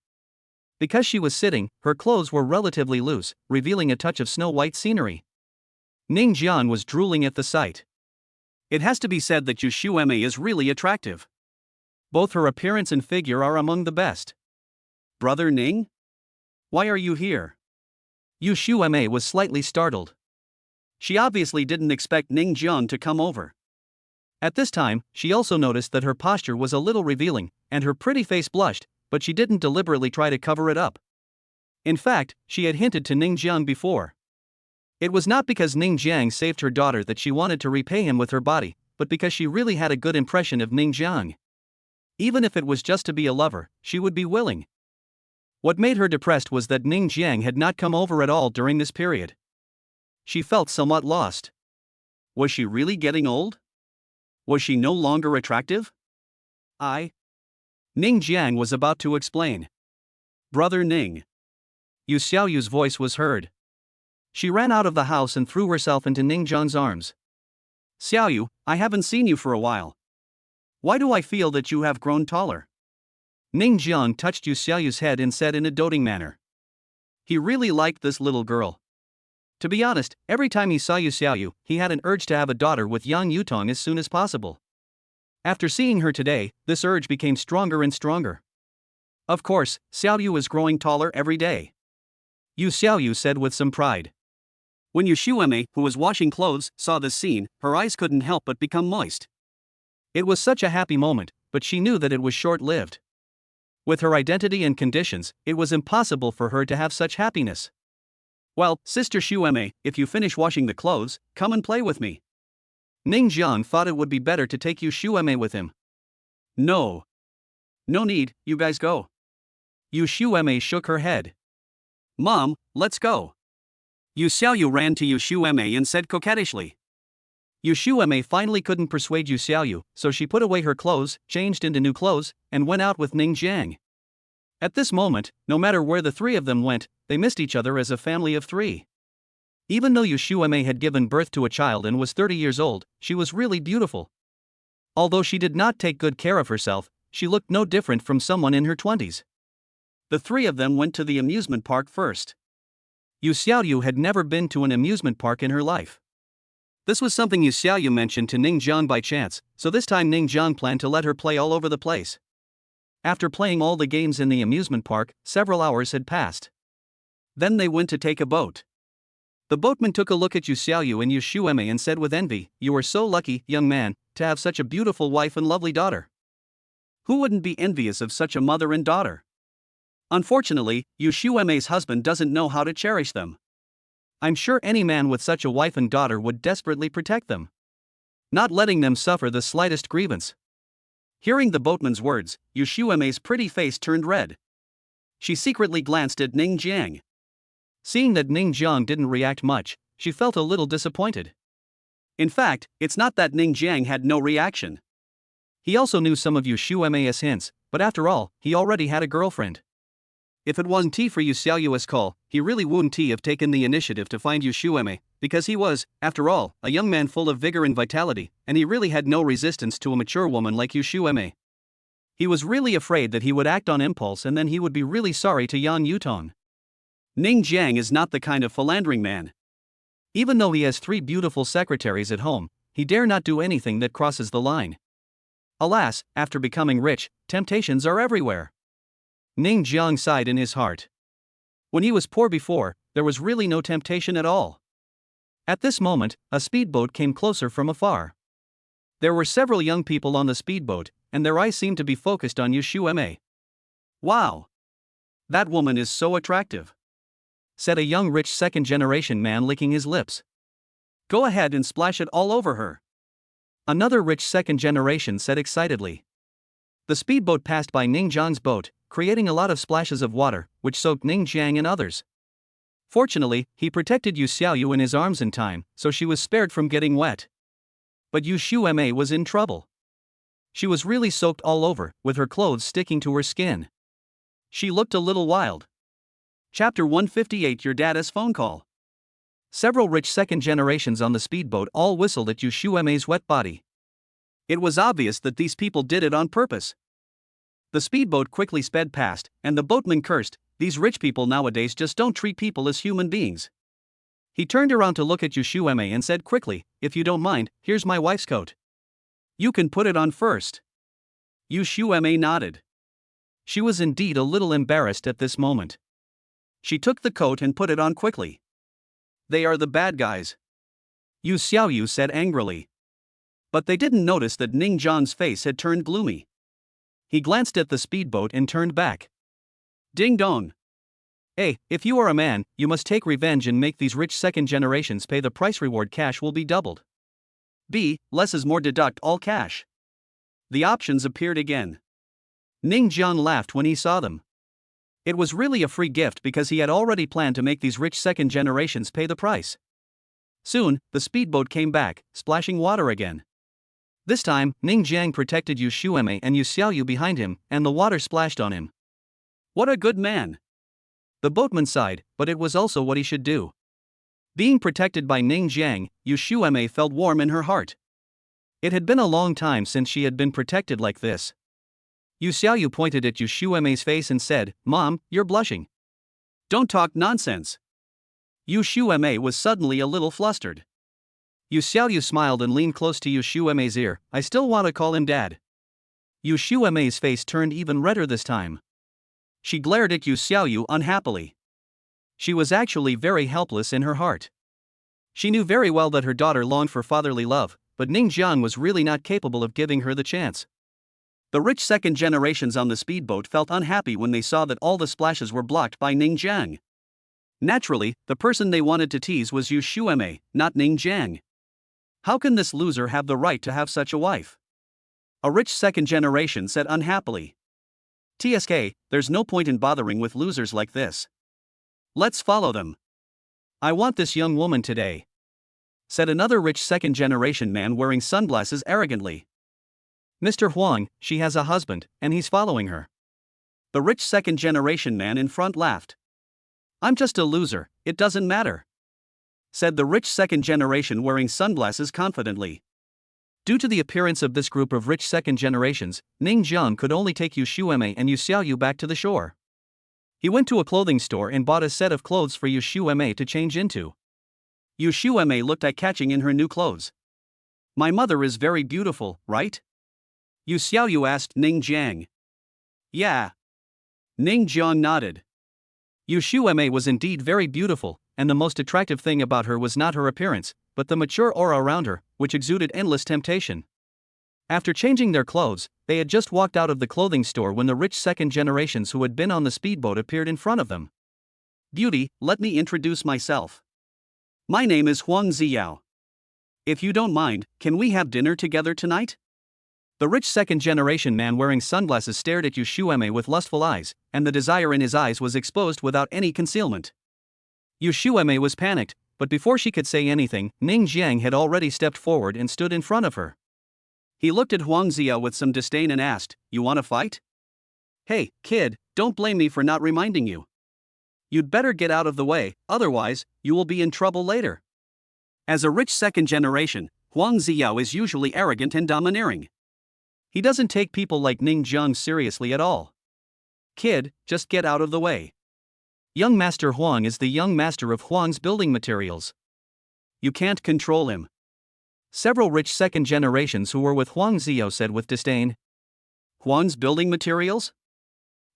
Because she was sitting, her clothes were relatively loose, revealing a touch of snow-white scenery. Ning Jiang was drooling at the sight. It has to be said that Yu Shuemei is really attractive. Both her appearance and figure are among the best. "Brother Ning? Why are you here?" Yu Shuemei was slightly startled. She obviously didn't expect Ning Jiang to come over. At this time, she also noticed that her posture was a little revealing, and her pretty face blushed, but she didn't deliberately try to cover it up. In fact, she had hinted to Ning Jiang before. It was not because Ning Jiang saved her daughter that she wanted to repay him with her body, but because she really had a good impression of Ning Jiang. Even if it was just to be a lover, she would be willing. What made her depressed was that Ning Jiang had not come over at all during this period. She felt somewhat lost. Was she really getting old? Was she no longer attractive? Ning Jiang was about to explain. "Brother Ning." Yu Xiaoyu's voice was heard. She ran out of the house and threw herself into Ning Jiang's arms. "Xiaoyu, I haven't seen you for a while. Why do I feel that you have grown taller?" Ning Jiang touched Yu Xiaoyu's head and said in a doting manner. He really liked this little girl. To be honest, every time he saw Yu Xiaoyu, he had an urge to have a daughter with Yang Yutong as soon as possible. After seeing her today, this urge became stronger and stronger. Of course, Xiaoyu is growing taller every day. Yu Xiaoyu said with some pride. When Yu Shuemei, who was washing clothes, saw this scene, her eyes couldn't help but become moist. It was such a happy moment, but she knew that it was short-lived. With her identity and conditions, it was impossible for her to have such happiness. "Well, Sister Shuemei, if you finish washing the clothes, come and play with me." Ning Jiang thought it would be better to take Yu Shuemei with him. No need, you guys go." Yu Shuemei shook her head. "Mom, let's go." Yu Xiaoyu ran to Yu Shuemei and said coquettishly. Yu Shuemei finally couldn't persuade Yu Xiaoyu, so she put away her clothes, changed into new clothes, and went out with Ning Jiang. At this moment, no matter where the three of them went, they missed each other as a family of three. Even though Yu Shuemei had given birth to a child and was 30 years old, she was really beautiful. Although she did not take good care of herself, she looked no different from someone in her 20s. The three of them went to the amusement park first. Yu Xiaoyu had never been to an amusement park in her life. This was something Yu Xiaoyu mentioned to Ning Jiang by chance, so this time Ning Jiang planned to let her play all over the place. After playing all the games in the amusement park, several hours had passed. Then they went to take a boat. The boatman took a look at Yu Xiaoyu and Yu Shuemei and said with envy, "You are so lucky, young man, to have such a beautiful wife and lovely daughter. Who wouldn't be envious of such a mother and daughter?" Unfortunately, Yu Shuemei's husband doesn't know how to cherish them. I'm sure any man with such a wife and daughter would desperately protect them, not letting them suffer the slightest grievance. Hearing the boatman's words, Yu Shuemei's pretty face turned red. She secretly glanced at Ning Jiang. Seeing that Ning Jiang didn't react much, she felt a little disappointed. In fact, it's not that Ning Jiang had no reaction. He also knew some of Yu Shuemei's hints, but after all, he already had a girlfriend. If it wasn't for Yu Xiaoyu's call, he really wouldn't have taken the initiative to find Yu Shuemei, because he was, after all, a young man full of vigor and vitality, and he really had no resistance to a mature woman like Yu Shuemei. He was really afraid that he would act on impulse and then he would be really sorry to Yan Yutong. Ning Jiang is not the kind of philandering man. Even though he has 3 beautiful secretaries at home, he dare not do anything that crosses the line. Alas, after becoming rich, temptations are everywhere. Ning Jiang sighed in his heart. When he was poor before, there was really no temptation at all. At this moment, a speedboat came closer from afar. There were several young people on the speedboat, and their eyes seemed to be focused on Yu Shuemei. "Wow! That woman is so attractive," said a young rich second-generation man licking his lips. "Go ahead and splash it all over her," another rich second generation said excitedly. The speedboat passed by Ning Jiang's boat, creating a lot of splashes of water, which soaked Ning Jiang and others. Fortunately, he protected Yu Xiaoyu in his arms in time, so she was spared from getting wet. But Yu Shuemei was in trouble. She was really soaked all over, with her clothes sticking to her skin. She looked a little wild. Chapter 158 Your Dad has phone call. Several rich second generations on the speedboat all whistled at Yu Shuemei's wet body. It was obvious that these people did it on purpose. The speedboat quickly sped past, and the boatman cursed, "These rich people nowadays just don't treat people as human beings." He turned around to look at Yu Shuemei and said quickly, "If you don't mind, here's my wife's coat. You can put it on first." Yu Shuemei nodded. She was indeed a little embarrassed at this moment. She took the coat and put it on quickly. "They are the bad guys," Yu Xiaoyu said angrily. But they didn't notice that Ning Jiang's face had turned gloomy. He glanced at the speedboat and turned back. "Ding dong. A, if you are a man, you must take revenge and make these rich second generations pay the price. Reward cash will be doubled. B, less is more. Deduct all cash." The options appeared again. Ning Jiang laughed when he saw them. It was really a free gift because he had already planned to make these rich second generations pay the price. Soon, the speedboat came back, splashing water again. This time, Ning Jiang protected Yu Shuemei and Yu Xiaoyu behind him, and the water splashed on him. "What a good man!" The boatman sighed, but it was also what he should do. Being protected by Ning Jiang, Yu Shuemei felt warm in her heart. It had been a long time since she had been protected like this. Yu Xiaoyu pointed at Yu Shuemei's face and said, "Mom, you're blushing." "Don't talk nonsense." Yu Shuemei was suddenly a little flustered. Yu Xiaoyu smiled and leaned close to Yu Shuemei's ear. "I still want to call him Dad." Yu Shuemei's face turned even redder this time. She glared at Yu Xiaoyu unhappily. She was actually very helpless in her heart. She knew very well that her daughter longed for fatherly love, but Ning Jiang was really not capable of giving her the chance. The rich second generations on the speedboat felt unhappy when they saw that all the splashes were blocked by Ning Jiang. Naturally, the person they wanted to tease was Yu Shuemei, not Ning Jiang. How can this loser have the right to have such a wife? A rich second generation said unhappily. "TSK, there's no point in bothering with losers like this. Let's follow them. I want this young woman today," said another rich second generation man wearing sunglasses arrogantly. "Mr. Huang, she has a husband, and he's following her." The rich second generation man in front laughed. "I'm just a loser, it doesn't matter." said the rich second generation wearing sunglasses confidently. Due to the appearance of this group of rich second generations, Ning Jiang could only take Yu Shuemei and Yu Xiaoyu back to the shore. He went to a clothing store and bought a set of clothes for Yu Shuemei to change into. Yu Shuemei looked eye-catching in her new clothes. My mother is very beautiful, right? Yu Xiaoyu asked Ning Jiang. Yeah. Ning Jiang nodded. Yu Shuemei was indeed very beautiful, and the most attractive thing about her was not her appearance, but the mature aura around her, which exuded endless temptation. After changing their clothes, they had just walked out of the clothing store when the rich second generations who had been on the speedboat appeared in front of them. Beauty, let me introduce myself. My name is Huang Ziyao. If you don't mind, can we have dinner together tonight? The rich second generation man wearing sunglasses stared at Yu Shuemei with lustful eyes, and the desire in his eyes was exposed without any concealment. Yu Shuemei was panicked, but before she could say anything, Ning Jiang had already stepped forward and stood in front of her. He looked at Huang Ziyao with some disdain and asked, "You want to fight?" Hey, kid, don't blame me for not reminding you. You'd better get out of the way, otherwise, you will be in trouble later. As a rich second generation, Huang Ziyao is usually arrogant and domineering. He doesn't take people like Ning Jiang seriously at all. Kid, just get out of the way. Young Master Huang is the young master of Huang's building materials. You can't control him. Several rich second generations who were with Huang Ziyao said with disdain. Huang's building materials?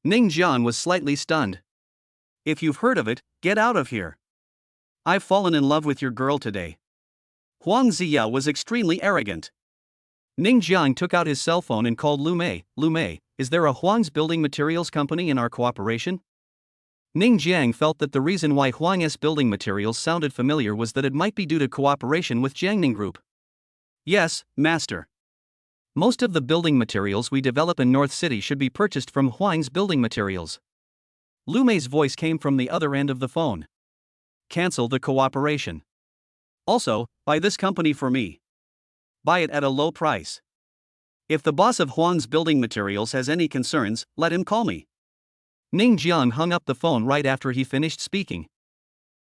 Ning Jiang was slightly stunned. If you've heard of it, get out of here. I've fallen in love with your girl today. Huang Ziyao was extremely arrogant. Ning Jiang took out his cell phone and called Lu Mei. Lu Mei, is there a Huang's building materials company in our cooperation? Ning Jiang felt that the reason why Huang's building materials sounded familiar was that it might be due to cooperation with Jiangning Group. Yes, master. Most of the building materials we develop in North City should be purchased from Huang's building materials. Lu Mei's voice came from the other end of the phone. Cancel the cooperation. Also, buy this company for me. Buy it at a low price. If the boss of Huang's building materials has any concerns, let him call me. Ning Jiang hung up the phone right after he finished speaking.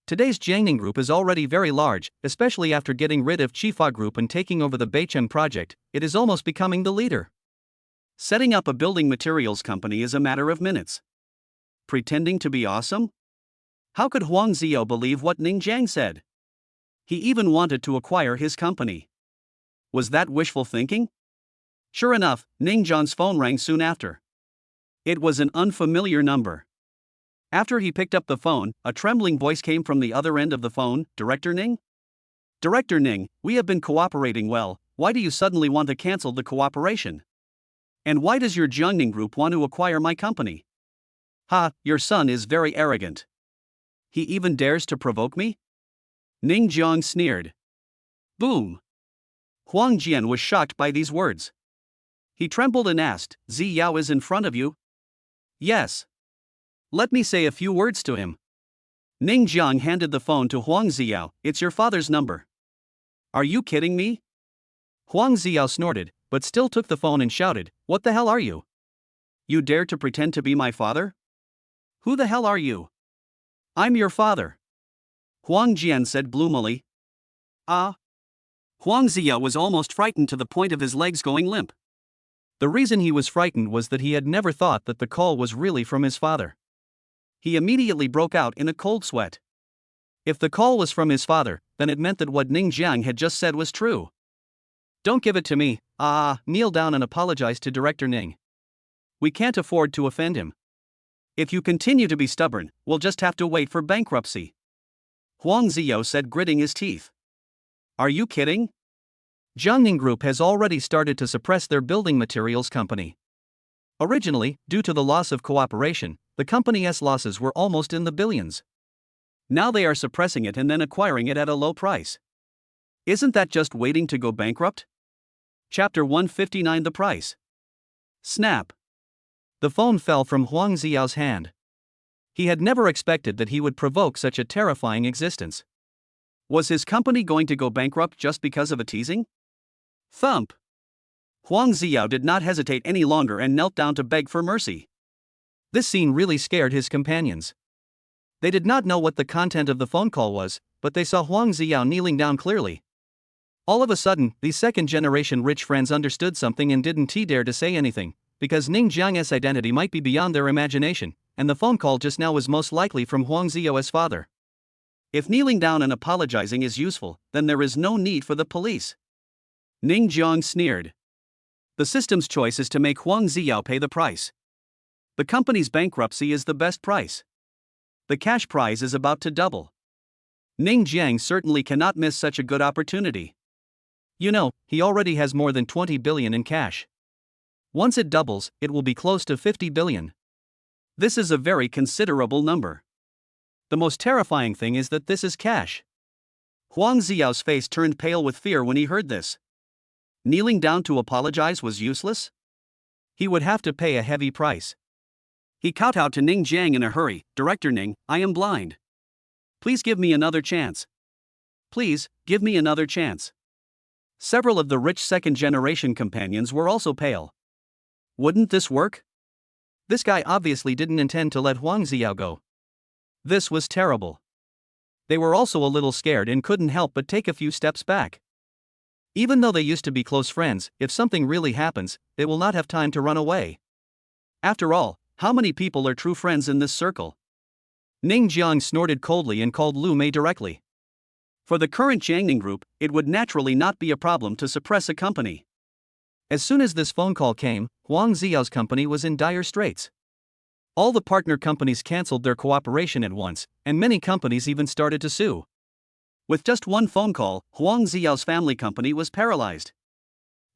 Today's Jiangning Group is already very large, especially after getting rid of Chifa Group and taking over the Beichem project, it is almost becoming the leader. Setting up a building materials company is a matter of minutes. Pretending to be awesome? How could Huang Ziyao believe what Ning Jiang said? He even wanted to acquire his company. Was that wishful thinking? Sure enough, Ning Jiang's phone rang soon after. It was an unfamiliar number. After he picked up the phone, a trembling voice came from the other end of the phone. Director Ning? Director Ning, we have been cooperating well, why do you suddenly want to cancel the cooperation? And why does your Jiangning Group want to acquire my company? Ha, your son is very arrogant. He even dares to provoke me? Ning Jiang sneered. Boom! Huang Jian was shocked by these words. He trembled and asked, Ziyao is in front of you? Yes. Let me say a few words to him. Ning Jiang handed the phone to Huang Ziyao. It's your father's number. Are you kidding me? Huang Ziyao snorted, but still took the phone and shouted, What the hell are you? You dare to pretend to be my father? Who the hell are you? I'm your father. Huang Jian said gloomily. Huang Ziyao was almost frightened to the point of his legs going limp. The reason he was frightened was that he had never thought that the call was really from his father. He immediately broke out in a cold sweat. If the call was from his father, then it meant that what Ning Jiang had just said was true. Don't give it to me, kneel down and apologize to Director Ning. We can't afford to offend him. If you continue to be stubborn, we'll just have to wait for bankruptcy. Huang Ziyao said, gritting his teeth. Are you kidding? Jiangning Group has already started to suppress their building materials company. Originally, due to the loss of cooperation, the company's losses were almost in the billions. Now they are suppressing it and then acquiring it at a low price. Isn't that just waiting to go bankrupt? Chapter 159 The Price. Snap. The phone fell from Huang Ziyao's hand. He had never expected that he would provoke such a terrifying existence. Was his company going to go bankrupt just because of a teasing? Thump. Huang Ziyao did not hesitate any longer and knelt down to beg for mercy. This scene really scared his companions. They did not know what the content of the phone call was, but they saw Huang Ziyao kneeling down clearly. All of a sudden, these second-generation rich friends understood something and didn't dare to say anything, because Ning Jiang's identity might be beyond their imagination, and the phone call just now was most likely from Huang Ziyao's father. If kneeling down and apologizing is useful, then there is no need for the police. Ning Jiang sneered. The system's choice is to make Huang Ziyao pay the price. The company's bankruptcy is the best price. The cash prize is about to double. Ning Jiang certainly cannot miss such a good opportunity. You know, he already has more than 20 billion in cash. Once it doubles, it will be close to 50 billion. This is a very considerable number. The most terrifying thing is that this is cash. Huang Ziyao's face turned pale with fear when he heard this. Kneeling down to apologize was useless? He would have to pay a heavy price. He kowtowed to Ning Jiang in a hurry. Director Ning, I am blind. Please give me another chance. Please, give me another chance. Several of the rich second-generation companions were also pale. Wouldn't this work? This guy obviously didn't intend to let Huang Ziyao go. This was terrible. They were also a little scared and couldn't help but take a few steps back. Even though they used to be close friends, if something really happens, they will not have time to run away. After all, how many people are true friends in this circle? Ning Jiang snorted coldly and called Lu Mei directly. For the current Jiangning group, it would naturally not be a problem to suppress a company. As soon as this phone call came, Huang Ziyao's company was in dire straits. All the partner companies cancelled their cooperation at once, and many companies even started to sue. With just one phone call, Huang Ziyao's family company was paralyzed.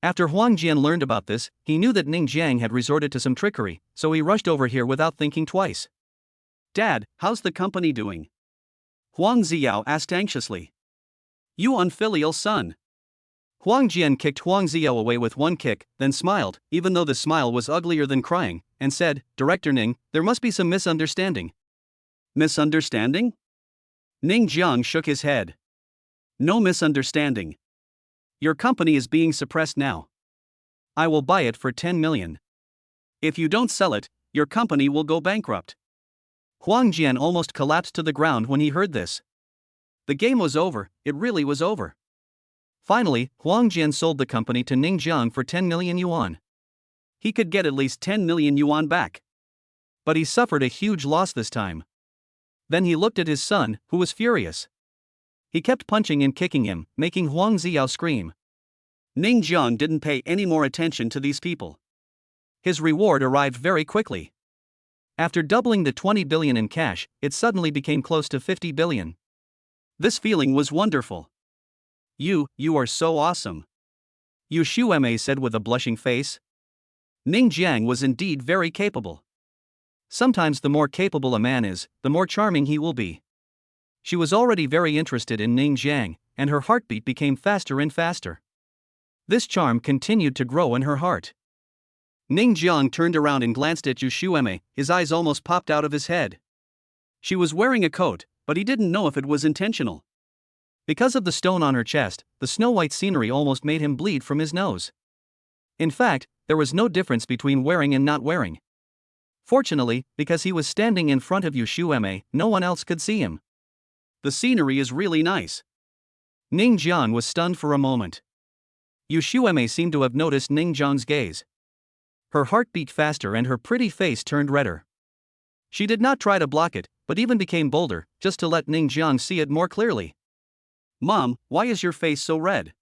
After Huang Jian learned about this, he knew that Ning Jiang had resorted to some trickery, so he rushed over here without thinking twice. Dad, how's the company doing? Huang Ziyao asked anxiously. You unfilial son. Huang Jian kicked Huang Ziyao away with one kick, then smiled, even though the smile was uglier than crying, and said, Director Ning, there must be some misunderstanding. Misunderstanding? Ning Jiang shook his head. No misunderstanding. Your company is being suppressed now. I will buy it for 10 million. If you don't sell it, your company will go bankrupt. Huang Jian almost collapsed to the ground when he heard this. The game was over, it really was over. Finally, Huang Jian sold the company to Ning Jiang for 10 million yuan. He could get at least 10 million yuan back. But he suffered a huge loss this time. Then he looked at his son, who was furious. He kept punching and kicking him, making Huang Ziyao scream. Ning Jiang didn't pay any more attention to these people. His reward arrived very quickly. After doubling the 20 billion in cash, it suddenly became close to 50 billion. This feeling was wonderful. You are so awesome. Yu Shuemei said with a blushing face. Ning Jiang was indeed very capable. Sometimes the more capable a man is, the more charming he will be. She was already very interested in Ning Jiang, and her heartbeat became faster and faster. This charm continued to grow in her heart. Ning Jiang turned around and glanced at Yu Shuemei, his eyes almost popped out of his head. She was wearing a coat, but he didn't know if it was intentional. Because of the stone on her chest, the snow-white scenery almost made him bleed from his nose. In fact, there was no difference between wearing and not wearing. Fortunately, because he was standing in front of Yu Shuemei, no one else could see him. The scenery is really nice. Ning Jiang was stunned for a moment. Yu Shuemei seemed to have noticed Ning Jiang's gaze. Her heart beat faster and her pretty face turned redder. She did not try to block it, but even became bolder, just to let Ning Jiang see it more clearly. Mom, why is your face so red?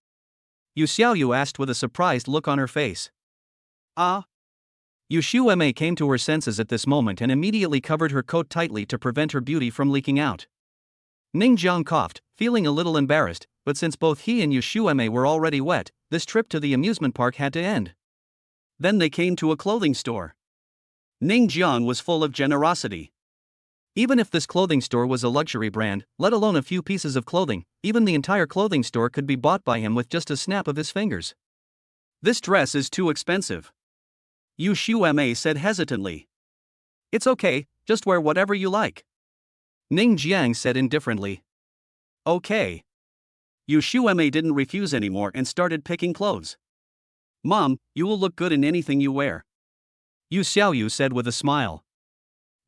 Yu Xiaoyu asked with a surprised look on her face. Yu Shuemei came to her senses at this moment and immediately covered her coat tightly to prevent her beauty from leaking out. Ning Jiang coughed, feeling a little embarrassed, but since both he and Yu Shuemei were already wet, this trip to the amusement park had to end. Then they came to a clothing store. Ning Jiang was full of generosity. Even if this clothing store was a luxury brand, let alone a few pieces of clothing, even the entire clothing store could be bought by him with just a snap of his fingers. This dress is too expensive. Yu Shuemei said hesitantly. It's okay, just wear whatever you like. Ning Jiang said indifferently. Okay. Yu Shuemei didn't refuse anymore and started picking clothes. Mom, you will look good in anything you wear. Yu Xiaoyu said with a smile.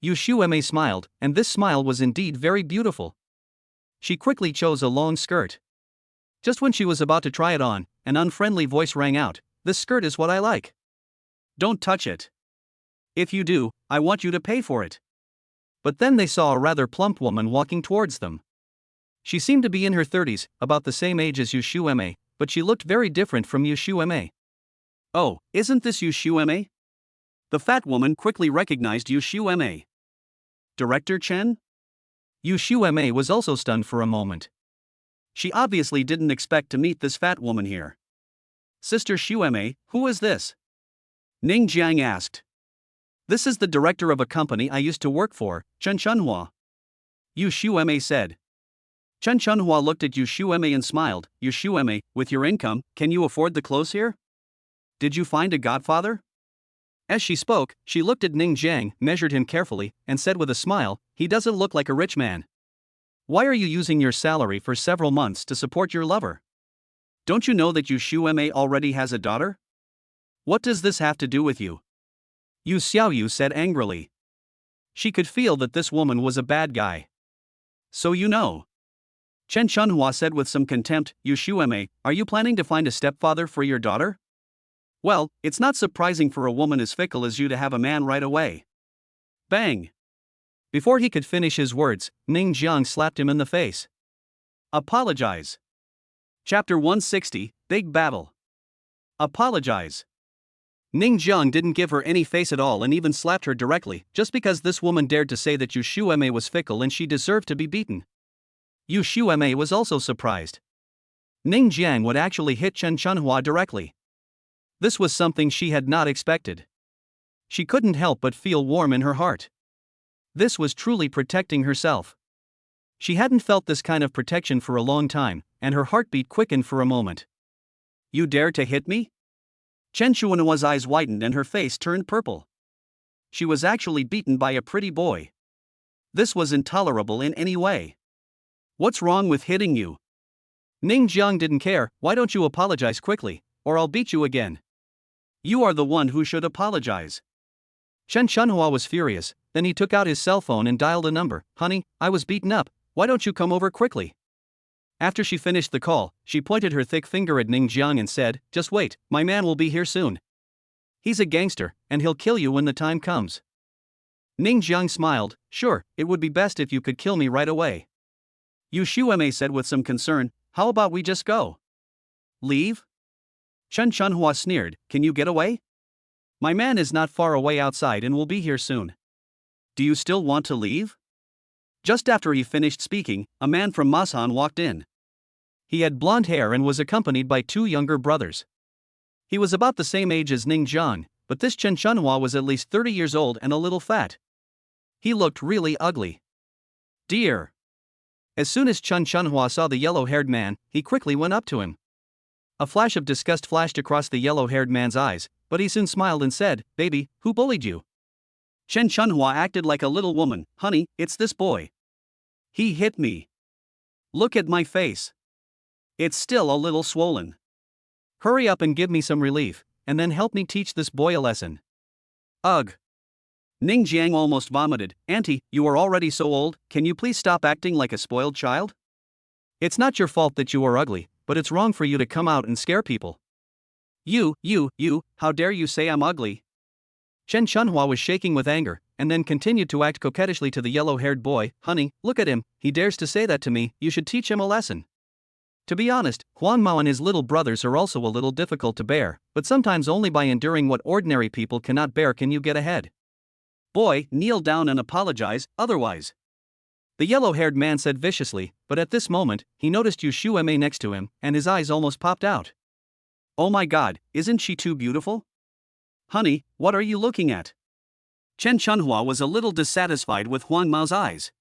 Yu Shuemei smiled, and this smile was indeed very beautiful. She quickly chose a long skirt. Just when she was about to try it on, an unfriendly voice rang out, "This skirt is what I like. Don't touch it. If you do, I want you to pay for it." But then they saw a rather plump woman walking towards them. She seemed to be in her 30s, about the same age as Yu Shuemei, but she looked very different from Yu Shuemei. "Oh, isn't this Yu Shuemei?" The fat woman quickly recognized Yu Shuemei. "Director Chen?" Yu Shuemei was also stunned for a moment. She obviously didn't expect to meet this fat woman here. "Sister Shuemei, who is this?" Ning Jiang asked. "This is the director of a company I used to work for, Chen Chunhua," Yu Shuemei said. Chen Chunhua looked at Yu Shuemei and smiled. "Yu Shuemei, with your income, can you afford the clothes here? Did you find a godfather?" As she spoke, she looked at Ning Jiang, measured him carefully, and said with a smile, "He doesn't look like a rich man. Why are you using your salary for several months to support your lover? Don't you know that Yu Shuemei already has a daughter? What does this have to do with you?" Yu Xiaoyu said angrily. She could feel that this woman was a bad guy. "So you know," Chen Chunhua said with some contempt. "Yu Shuemei, are you planning to find a stepfather for your daughter? Well, it's not surprising for a woman as fickle as you to have a man right away." Bang! Before he could finish his words, Ning Jiang slapped him in the face. Apologize. Chapter 160, Big Battle. Apologize. Ning Jiang didn't give her any face at all and even slapped her directly, just because this woman dared to say that Yu Shuemei was fickle and she deserved to be beaten. Yu Shuemei was also surprised. Ning Jiang would actually hit Chen Chunhua directly. This was something she had not expected. She couldn't help but feel warm in her heart. This was truly protecting herself. She hadn't felt this kind of protection for a long time, and her heartbeat quickened for a moment. "You dare to hit me?" Chen Chuanhua's eyes widened and her face turned purple. She was actually beaten by a pretty boy. This was intolerable in any way. "What's wrong with hitting you?" Ning Jiang didn't care. "Why don't you apologize quickly, or I'll beat you again. You are the one who should apologize." Chen Chunhua was furious, then he took out his cell phone and dialed a number. "Honey, I was beaten up, why don't you come over quickly?" After she finished the call, she pointed her thick finger at Ning Jiang and said, "Just wait, my man will be here soon. He's a gangster, and he'll kill you when the time comes." Ning Jiang smiled. "Sure, it would be best if you could kill me right away." Yu Shuemei said with some concern, "How about we just go? Leave?" Chen Chunhua sneered, "Can you get away? My man is not far away outside and will be here soon. Do you still want to leave?" Just after he finished speaking, a man from Masan walked in. He had blonde hair and was accompanied by two younger brothers. He was about the same age as Ning Jiang, but this Chen Chunhua was at least 30 years old and a little fat. He looked really ugly. "Dear." As soon as Chen Chunhua saw the yellow-haired man, he quickly went up to him. A flash of disgust flashed across the yellow-haired man's eyes, but he soon smiled and said, "Baby, who bullied you?" Chen Chunhua acted like a little woman. "Honey, it's this boy. He hit me. Look at my face. It's still a little swollen. Hurry up and give me some relief, and then help me teach this boy a lesson." Ugh. Ning Jiang almost vomited. "Auntie, you are already so old, can you please stop acting like a spoiled child? It's not your fault that you are ugly, but it's wrong for you to come out and scare people. You, how dare you say I'm ugly?" Chen Chunhua was shaking with anger, and then continued to act coquettishly to the yellow-haired boy. "Honey, look at him, he dares to say that to me, you should teach him a lesson." To be honest, Huang Mao and his little brothers are also a little difficult to bear, but sometimes only by enduring what ordinary people cannot bear can you get ahead. "Boy, kneel down and apologize, otherwise," the yellow-haired man said viciously, but at this moment, he noticed Yu Shuemei next to him, and his eyes almost popped out. "Oh my god, isn't she too beautiful? Honey, what are you looking at?" Chen Chunhua was a little dissatisfied with Huang Mao's eyes.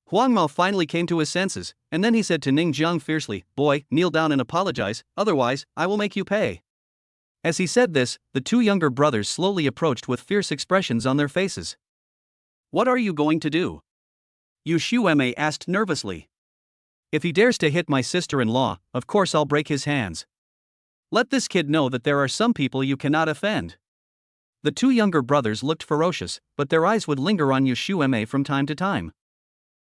Huang Mao finally came to his senses, and then he said to Ning Jiang fiercely, "Boy, kneel down and apologize, otherwise, I will make you pay." As he said this, the two younger brothers slowly approached with fierce expressions on their faces. "What are you going to do?" Yu Shuemei asked nervously. "If he dares to hit my sister-in-law, of course I'll break his hands. Let this kid know that there are some people you cannot offend." The two younger brothers looked ferocious, but their eyes would linger on Yu Shuemei from time to time.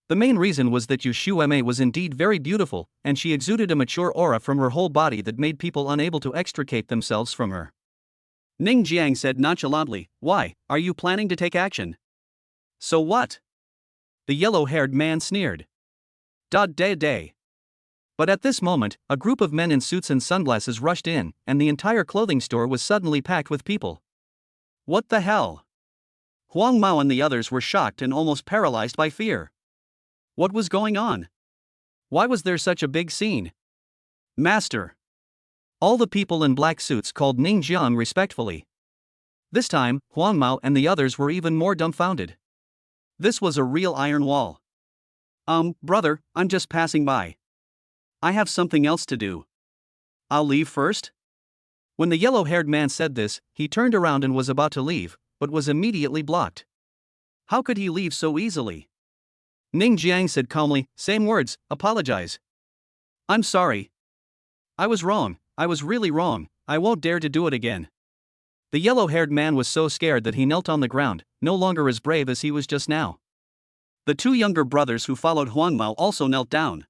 The main reason was that Yu Shuemei was indeed very beautiful, and she exuded a mature aura from her whole body that made people unable to extricate themselves from her. Ning Jiang said nonchalantly, "Why, are you planning to take action?" "So what?" The yellow-haired man sneered. Day. But at this moment, a group of men in suits and sunglasses rushed in, and the entire clothing store was suddenly packed with people. What the hell? Huang Mao and the others were shocked and almost paralyzed by fear. What was going on? Why was there such a big scene? "Master!" All the people in black suits called Ning Jiang respectfully. This time, Huang Mao and the others were even more dumbfounded. This was a real iron wall. Brother, I'm just passing by. I have something else to do. I'll leave first?" When the yellow-haired man said this, he turned around and was about to leave, but was immediately blocked. How could he leave so easily? Ning Jiang said calmly, "Same words, apologize." "I'm sorry. I was wrong, I was really wrong, I won't dare to do it again." The yellow-haired man was so scared that he knelt on the ground, no longer as brave as he was just now. The two younger brothers who followed Huang Mao also knelt down.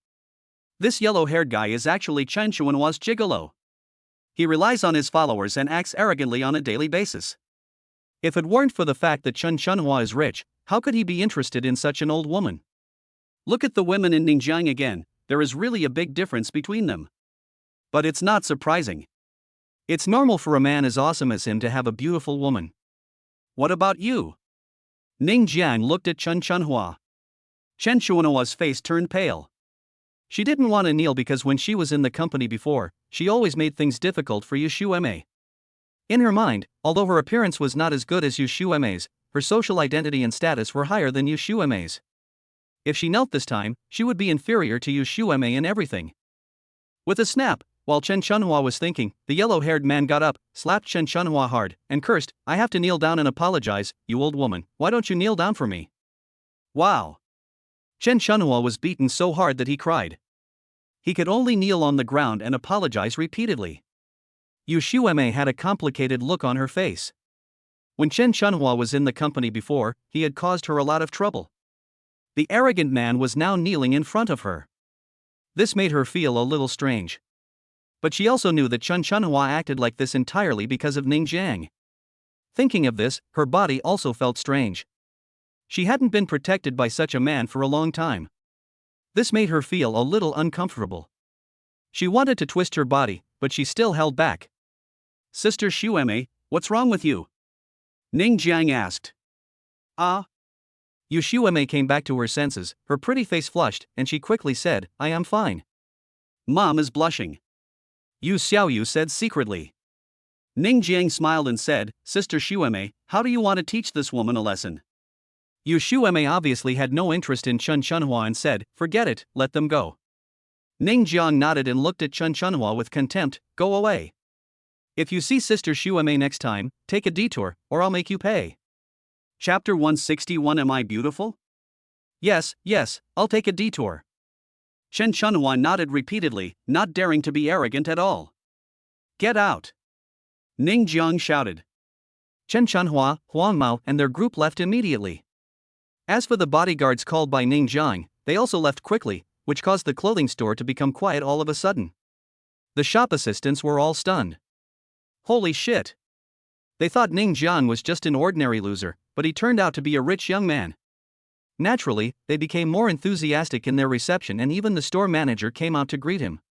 This yellow-haired guy is actually Chen Chuanhua's gigolo. He relies on his followers and acts arrogantly on a daily basis. If it weren't for the fact that Chen Chuanhua is rich, how could he be interested in such an old woman? Look at the women in Ningjiang again, there is really a big difference between them. But it's not surprising. It's normal for a man as awesome as him to have a beautiful woman. What about you? Ning Jiang looked at Chen Chuanhua. Chen Chuanhua's face turned pale. She didn't want to kneel because when she was in the company before, she always made things difficult for Yu Shuemei. In her mind, although her appearance was not as good as Yu Shuemei's, her social identity and status were higher than Yu Shuemei's. If she knelt this time, she would be inferior to Yu Shuemei in everything. With a snap, while Chen Chuanhua was thinking, the yellow-haired man got up, slapped Chen Chuanhua hard, and cursed, "I have to kneel down and apologize, you old woman, why don't you kneel down for me?" Wow! Chen Chuanhua was beaten so hard that he cried. He could only kneel on the ground and apologize repeatedly. Yu Shuemei had a complicated look on her face. When Chen Chuanhua was in the company before, he had caused her a lot of trouble. The arrogant man was now kneeling in front of her. This made her feel a little strange. But she also knew that Chen Chuanhua acted like this entirely because of Ning Jiang. Thinking of this, her body also felt strange. She hadn't been protected by such a man for a long time. This made her feel a little uncomfortable. She wanted to twist her body, but she still held back. "Sister Shuemei, what's wrong with you?" Ning Jiang asked. Yu Shuemei came back to her senses, her pretty face flushed, and she quickly said, "I am fine." Mom is blushing. Yu Xiaoyu said secretly. Ning Jiang smiled and said, "Sister Shuemei, how do you want to teach this woman a lesson?" Yu Shuemei obviously had no interest in Chen Chuanhua and said, "Forget it, let them go." Ning Jiang nodded and looked at Chen Chuanhua with contempt, "Go away. If you see Sister Shuemei next time, take a detour, or I'll make you pay." Chapter 161 Am I beautiful? Yes, I'll take a detour. Chen Chuanhua nodded repeatedly, not daring to be arrogant at all. "Get out!" Ning Jiang shouted. Chen Chuanhua, Huang Mao, and their group left immediately. As for the bodyguards called by Ning Jiang, they also left quickly, which caused the clothing store to become quiet all of a sudden. The shop assistants were all stunned. Holy shit! They thought Ning Jiang was just an ordinary loser, but he turned out to be a rich young man. Naturally, they became more enthusiastic in their reception and even the store manager came out to greet him.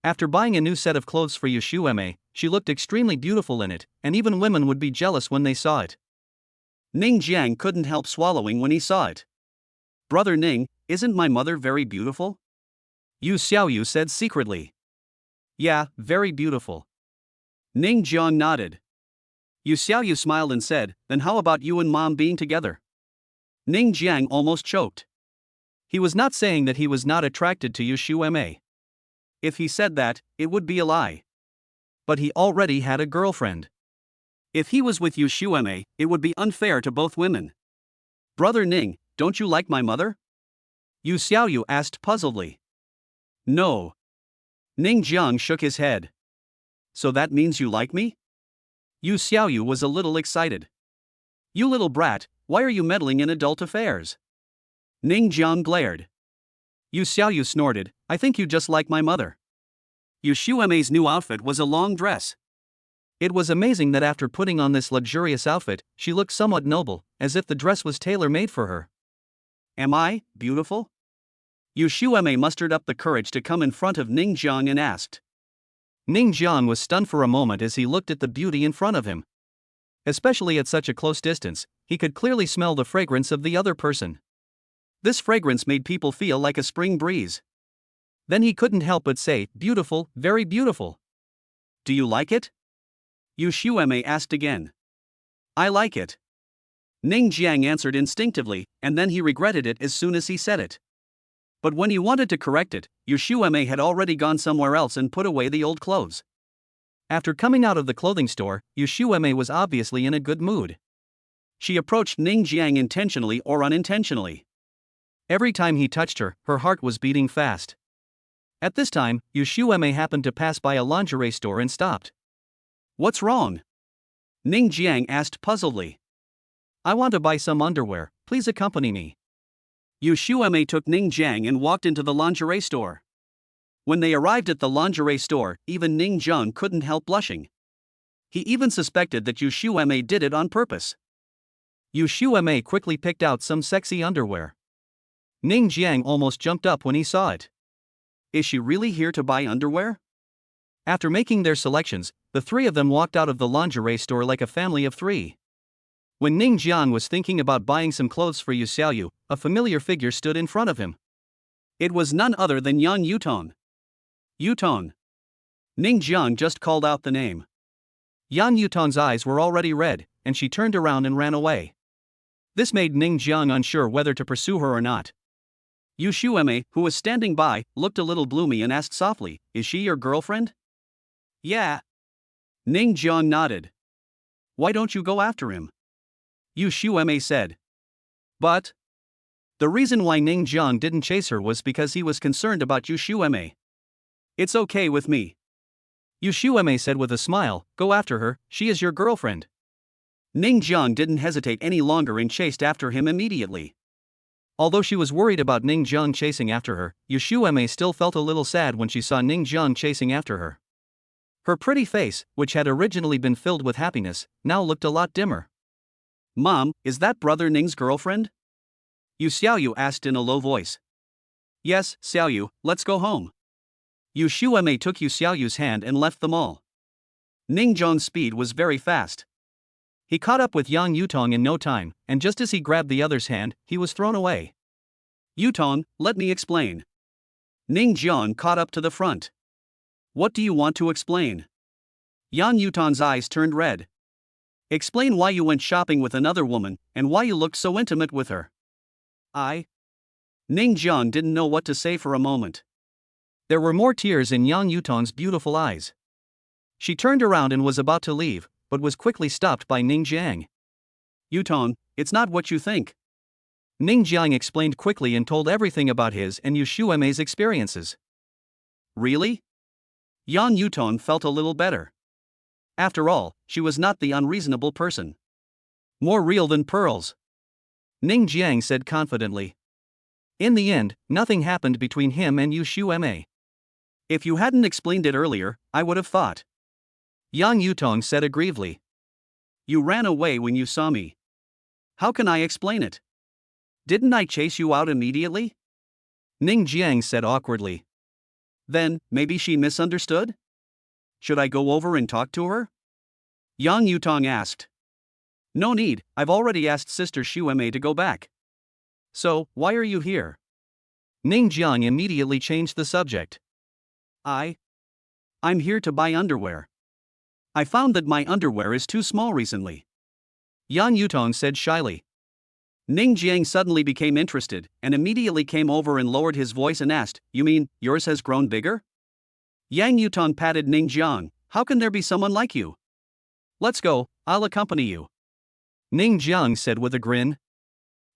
After buying a new set of clothes for Yu Shuemei, she looked extremely beautiful in it, and even women would be jealous when they saw it. Ning Jiang couldn't help swallowing when he saw it. "Brother Ning, isn't my mother very beautiful?" Yu Xiaoyu said secretly. "Yeah, very beautiful." Ning Jiang nodded. Yu Xiaoyu smiled and said, "Then how about you and Mom being together?" Ning Jiang almost choked. He was not saying that he was not attracted to Yu Shuemei. If he said that, it would be a lie. But he already had a girlfriend. If he was with Yu Shuemei, it would be unfair to both women. "Brother Ning, don't you like my mother?" Yu Xiaoyu asked puzzledly. "No." Ning Jiang shook his head. "So that means you like me?" Yu Xiaoyu was a little excited. You little brat, why are you meddling in adult affairs? Ning Jiang glared. Yu Xiaoyu snorted, I think you just like my mother. Yu Xuemei's new outfit was a long dress. It was amazing that after putting on this luxurious outfit, she looked somewhat noble, as if the dress was tailor-made for her. Am I beautiful? Yu Xuemei mustered up the courage to come in front of Ning Jiang and asked. Ning Jiang was stunned for a moment as he looked at the beauty in front of him. Especially at such a close distance, he could clearly smell the fragrance of the other person. This fragrance made people feel like a spring breeze. Then he couldn't help but say, beautiful, very beautiful. Do you like it? Yu Xuemei asked again. I like it. Ning Jiang answered instinctively, and then he regretted it as soon as he said it. But when he wanted to correct it, Yu Xuemei had already gone somewhere else and put away the old clothes. After coming out of the clothing store, Yu Xuemei was obviously in a good mood. She approached Ning Jiang intentionally or unintentionally. Every time he touched her, her heart was beating fast. At this time, Yu Xuemei happened to pass by a lingerie store and stopped. What's wrong? Ning Jiang asked puzzledly. I want to buy some underwear, please accompany me. Yu Xuemei took Ning Jiang and walked into the lingerie store. When they arrived at the lingerie store, even Ning Jiang couldn't help blushing. He even suspected that Yu Xuemei did it on purpose. Yu Xuemei quickly picked out some sexy underwear. Ning Jiang almost jumped up when he saw it. Is she really here to buy underwear? After making their selections, the three of them walked out of the lingerie store like a family of three. When Ning Jiang was thinking about buying some clothes for Yu Xiaoyu, a familiar figure stood in front of him. It was none other than Yan Yutong. Yutong. Ning Jiang just called out the name. Yan Yutong's eyes were already red, and she turned around and ran away. This made Ning Jiang unsure whether to pursue her or not. Yu Xuemei, who was standing by, looked a little gloomy and asked softly, Is she your girlfriend? Yeah. Ning Jiang nodded. Why don't you go after him? Yu Xuemei said. But the reason why Ning Jiang didn't chase her was because he was concerned about Yu Xuemei. It's okay with me. Yu Xuemei said with a smile, Go after her, she is your girlfriend. Ning Jiang didn't hesitate any longer and chased after him immediately. Although she was worried about Ning Jiang chasing after her, Yu Xuemei still felt a little sad when she saw Ning Jiang chasing after her. Her pretty face, which had originally been filled with happiness, now looked a lot dimmer. Mom, is that brother Ning's girlfriend? Yu Xiaoyu asked in a low voice. Yes, Xiaoyu, let's go home. Yu Xuemei took Yu Xiaoyu's hand and left them all. Ning Jiang's speed was very fast. He caught up with Yang Yutong in no time, and just as he grabbed the other's hand, he was thrown away. Yutong, let me explain. Ning Jiang caught up to the front. What do you want to explain? Yan Yutong's eyes turned red. Explain why you went shopping with another woman, and why you looked so intimate with her. Ning Jiang didn't know what to say for a moment. There were more tears in Yang Yutong's beautiful eyes. She turned around and was about to leave, but was quickly stopped by Ning Jiang. Yutong, it's not what you think. Ning Jiang explained quickly and told everything about his and Yu Xuemei's experiences. Really? Yan Yutong felt a little better. After all, she was not the unreasonable person. More real than pearls. Ning Jiang said confidently. In the end, nothing happened between him and Yu Xuemei. If you hadn't explained it earlier, I would have thought. Yang Yutong said aggrievedly. You ran away when you saw me. How can I explain it? Didn't I chase you out immediately? Ning Jiang said awkwardly. Then, maybe she misunderstood? Should I go over and talk to her? Yang Yutong asked. No need, I've already asked Sister Xuemei to go back. So, why are you here? Ning Jiang immediately changed the subject. I'm here to buy underwear. I found that my underwear is too small recently. Yan Yutong said shyly. Ning Jiang suddenly became interested, and immediately came over and lowered his voice and asked, You mean, yours has grown bigger? Yang Yutong patted Ning Jiang. How can there be someone like you? Let's go, I'll accompany you. Ning Jiang said with a grin.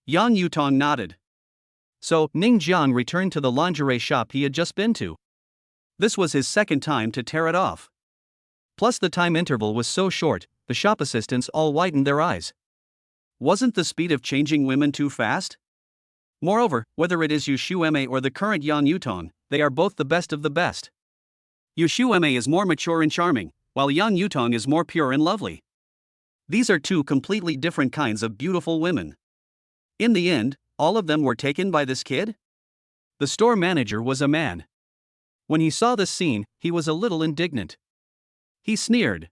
Yang Yutong nodded. So, Ning Jiang returned to the lingerie shop he had just been to. This was his second time to tear it off. Plus the time interval was so short, the shop assistants all widened their eyes. Wasn't the speed of changing women too fast? Moreover, whether it is Yu Shueme or the current Yang Yutong, they are both the best of the best. Yu Shueme is more mature and charming, while Yang Yutong is more pure and lovely. These are two completely different kinds of beautiful women. In the end, all of them were taken by this kid? The store manager was a man. When he saw this scene, he was a little indignant. He sneered.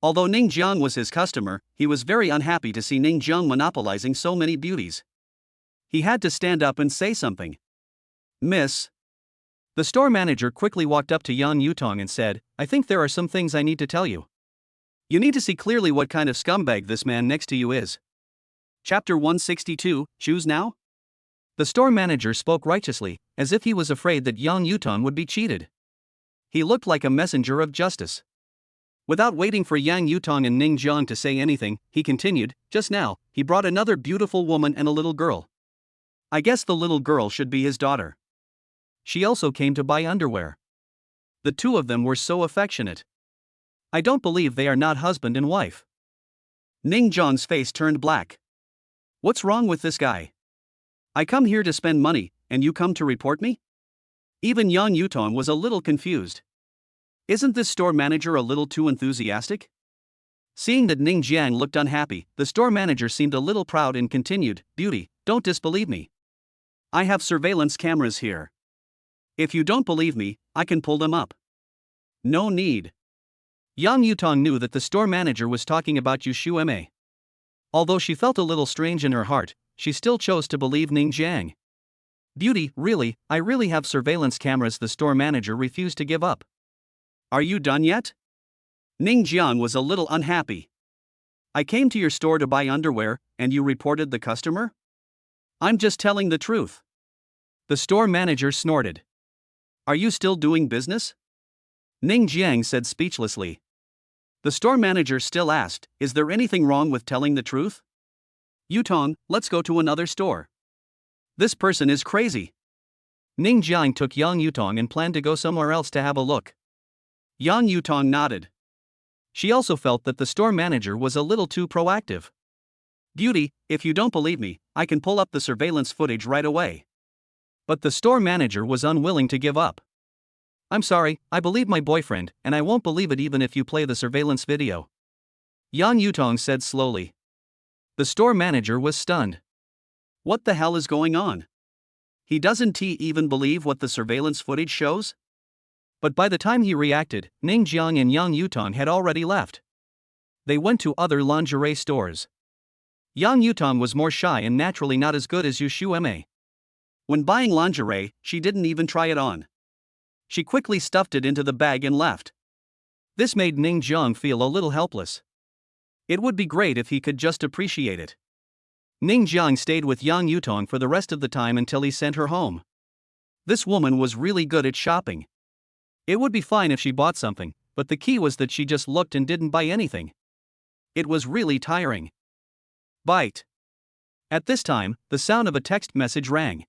Although Ning Jiang was his customer, he was very unhappy to see Ning Jiang monopolizing so many beauties. He had to stand up and say something. Miss. The store manager quickly walked up to Yang Yutong and said, I think there are some things I need to tell you. You need to see clearly what kind of scumbag this man next to you is. Chapter 162, Choose Now? The store manager spoke righteously, as if he was afraid that Yang Yutong would be cheated. He looked like a messenger of justice. Without waiting for Yang Yutong and Ning Jiang to say anything, he continued, just now, he brought another beautiful woman and a little girl. I guess the little girl should be his daughter. She also came to buy underwear. The two of them were so affectionate. I don't believe they are not husband and wife. Ning Jiang's face turned black. What's wrong with this guy? I come here to spend money, and you come to report me? Even Yang Yutong was a little confused. Isn't this store manager a little too enthusiastic? Seeing that Ning Jiang looked unhappy, the store manager seemed a little proud and continued, Beauty, don't disbelieve me. I have surveillance cameras here. If you don't believe me, I can pull them up. No need. Yang Yutong knew that the store manager was talking about Yu Shueme. Although she felt a little strange in her heart, she still chose to believe Ning Jiang. Beauty, really, I really have surveillance cameras. The store manager refused to give up. Are you done yet? Ning Jiang was a little unhappy. I came to your store to buy underwear, and you reported the customer? I'm just telling the truth. The store manager snorted. Are you still doing business? Ning Jiang said speechlessly. The store manager still asked, Is there anything wrong with telling the truth? Yutong, let's go to another store. This person is crazy. Ning Jiang took Yang Yutong and planned to go somewhere else to have a look. Yang Yutong nodded. She also felt that the store manager was a little too proactive. Beauty, if you don't believe me, I can pull up the surveillance footage right away. But the store manager was unwilling to give up. I'm sorry, I believe my boyfriend, and I won't believe it even if you play the surveillance video. Yang Yutong said slowly. The store manager was stunned. What the hell is going on? Doesn't he even believe what the surveillance footage shows? But by the time he reacted, Ning Jiang and Yang Yutong had already left. They went to other lingerie stores. Yang Yutong was more shy and naturally not as good as Yu Shueme. When buying lingerie, she didn't even try it on. She quickly stuffed it into the bag and left. This made Ning Jiang feel a little helpless. It would be great if he could just appreciate it. Ning Jiang stayed with Yang Yutong for the rest of the time until he sent her home. This woman was really good at shopping. It would be fine if she bought something, but the key was that she just looked and didn't buy anything. It was really tiring. Bite. At this time, the sound of a text message rang.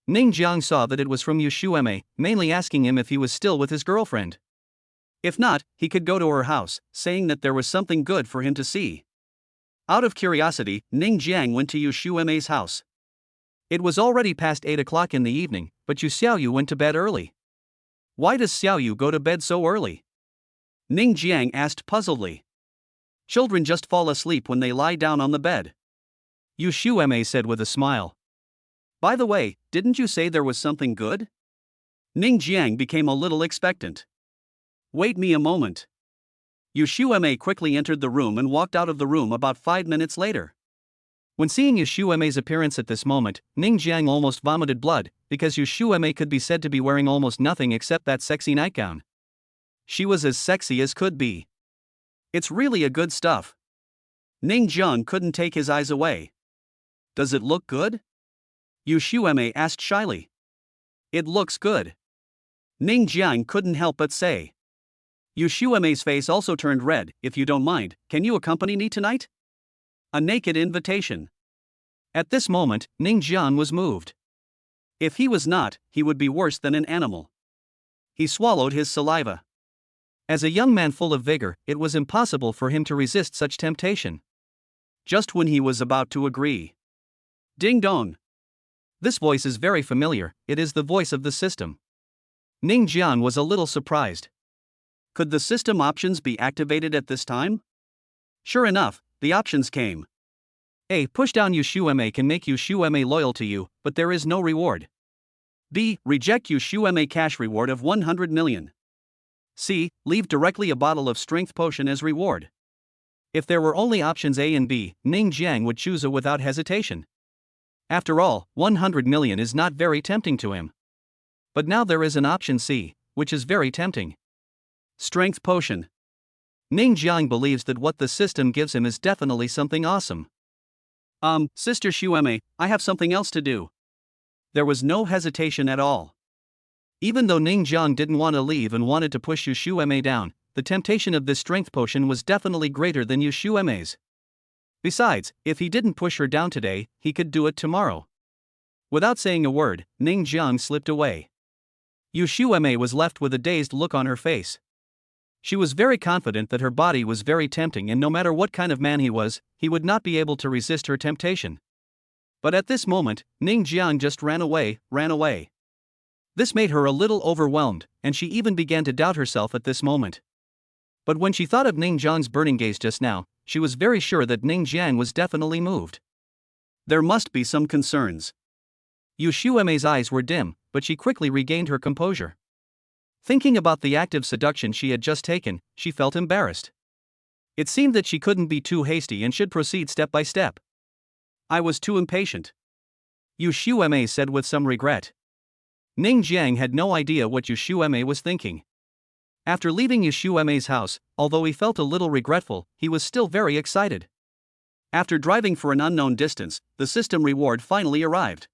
Ning Jiang saw that it was from Yu Shueme, mainly asking him if he was still with his girlfriend. If not, he could go to her house, saying that there was something good for him to see. Out of curiosity, Ning Jiang went to Yu Shueme's house. It was already past 8 o'clock in the evening, but Yu Xiaoyu went to bed early. Why does Xiaoyu go to bed so early? Ning Jiang asked puzzledly. Children just fall asleep when they lie down on the bed. Yu Shueme said with a smile. By the way, didn't you say there was something good? Ning Jiang became a little expectant. Wait me a moment. Yu Shueme quickly entered the room and walked out of the room about 5 minutes later. When seeing Yu Shueme's appearance at this moment, Ning Jiang almost vomited blood, because Yu Shueme could be said to be wearing almost nothing except that sexy nightgown. She was as sexy as could be. It's really a good stuff. Ning Jiang couldn't take his eyes away. Does it look good? Yu Shueme asked shyly. It looks good. Ning Jiang couldn't help but say. Yu Shueme's face also turned red. If you don't mind, can you accompany me tonight? A naked invitation. At this moment, Ning Jiang was moved. If he was not, he would be worse than an animal. He swallowed his saliva. As a young man full of vigor, it was impossible for him to resist such temptation. Just when he was about to agree. Ding dong! This voice is very familiar, it is the voice of the system. Ning Jian was a little surprised. Could the system options be activated at this time? Sure enough, the options came. A. Push down Yushu can make Yushu loyal to you, but there is no reward. B. Reject Yushu cash reward of 100 million. C. Leave directly a bottle of strength potion as reward. If there were only options A and B, Ning Jiang would choose A without hesitation. After all, 100 million is not very tempting to him. But now there is an option C, which is very tempting. Strength potion. Ning Jiang believes that what the system gives him is definitely something awesome. Sister Shueme, I have something else to do. There was no hesitation at all. Even though Ning Jiang didn't want to leave and wanted to push Yushu down, the temptation of this strength potion was definitely greater than Yushu. Besides, if he didn't push her down today, he could do it tomorrow. Without saying a word, Ning Jiang slipped away. Yushu was left with a dazed look on her face. She was very confident that her body was very tempting, and no matter what kind of man he was, he would not be able to resist her temptation. But at this moment, Ning Jiang just ran away. This made her a little overwhelmed, and she even began to doubt herself at this moment. But when she thought of Ning Jiang's burning gaze just now, she was very sure that Ning Jiang was definitely moved. There must be some concerns. Yushu eyes were dim, but she quickly regained her composure. Thinking about the active seduction she had just taken, she felt embarrassed. It seemed that she couldn't be too hasty and should proceed step by step. I was too impatient. Yushu said with some regret. Ning Jiang had no idea what Yushu was thinking. After leaving Yushu house, although he felt a little regretful, he was still very excited. After driving for an unknown distance, the system reward finally arrived.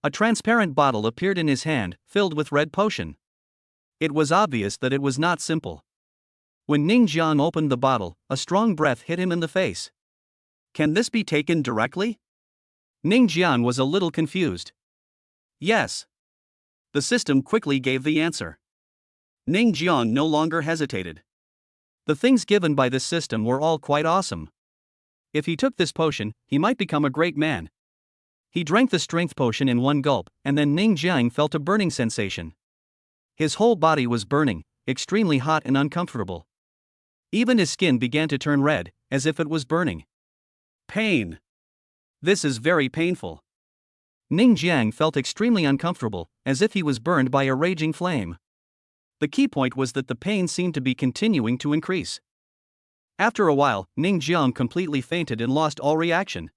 A transparent bottle appeared in his hand, filled with red potion. It was obvious that it was not simple. When Ning Jiang opened the bottle, a strong breath hit him in the face. Can this be taken directly? Ning Jiang was a little confused. Yes. The system quickly gave the answer. Ning Jiang no longer hesitated. The things given by this system were all quite awesome. If he took this potion, he might become a great man. He drank the strength potion in one gulp, and then Ning Jiang felt a burning sensation. His whole body was burning, extremely hot and uncomfortable. Even his skin began to turn red, as if it was burning. Pain. This is very painful. Ning Jiang felt extremely uncomfortable, as if he was burned by a raging flame. The key point was that the pain seemed to be continuing to increase. After a while, Ning Jiang completely fainted and lost all reaction.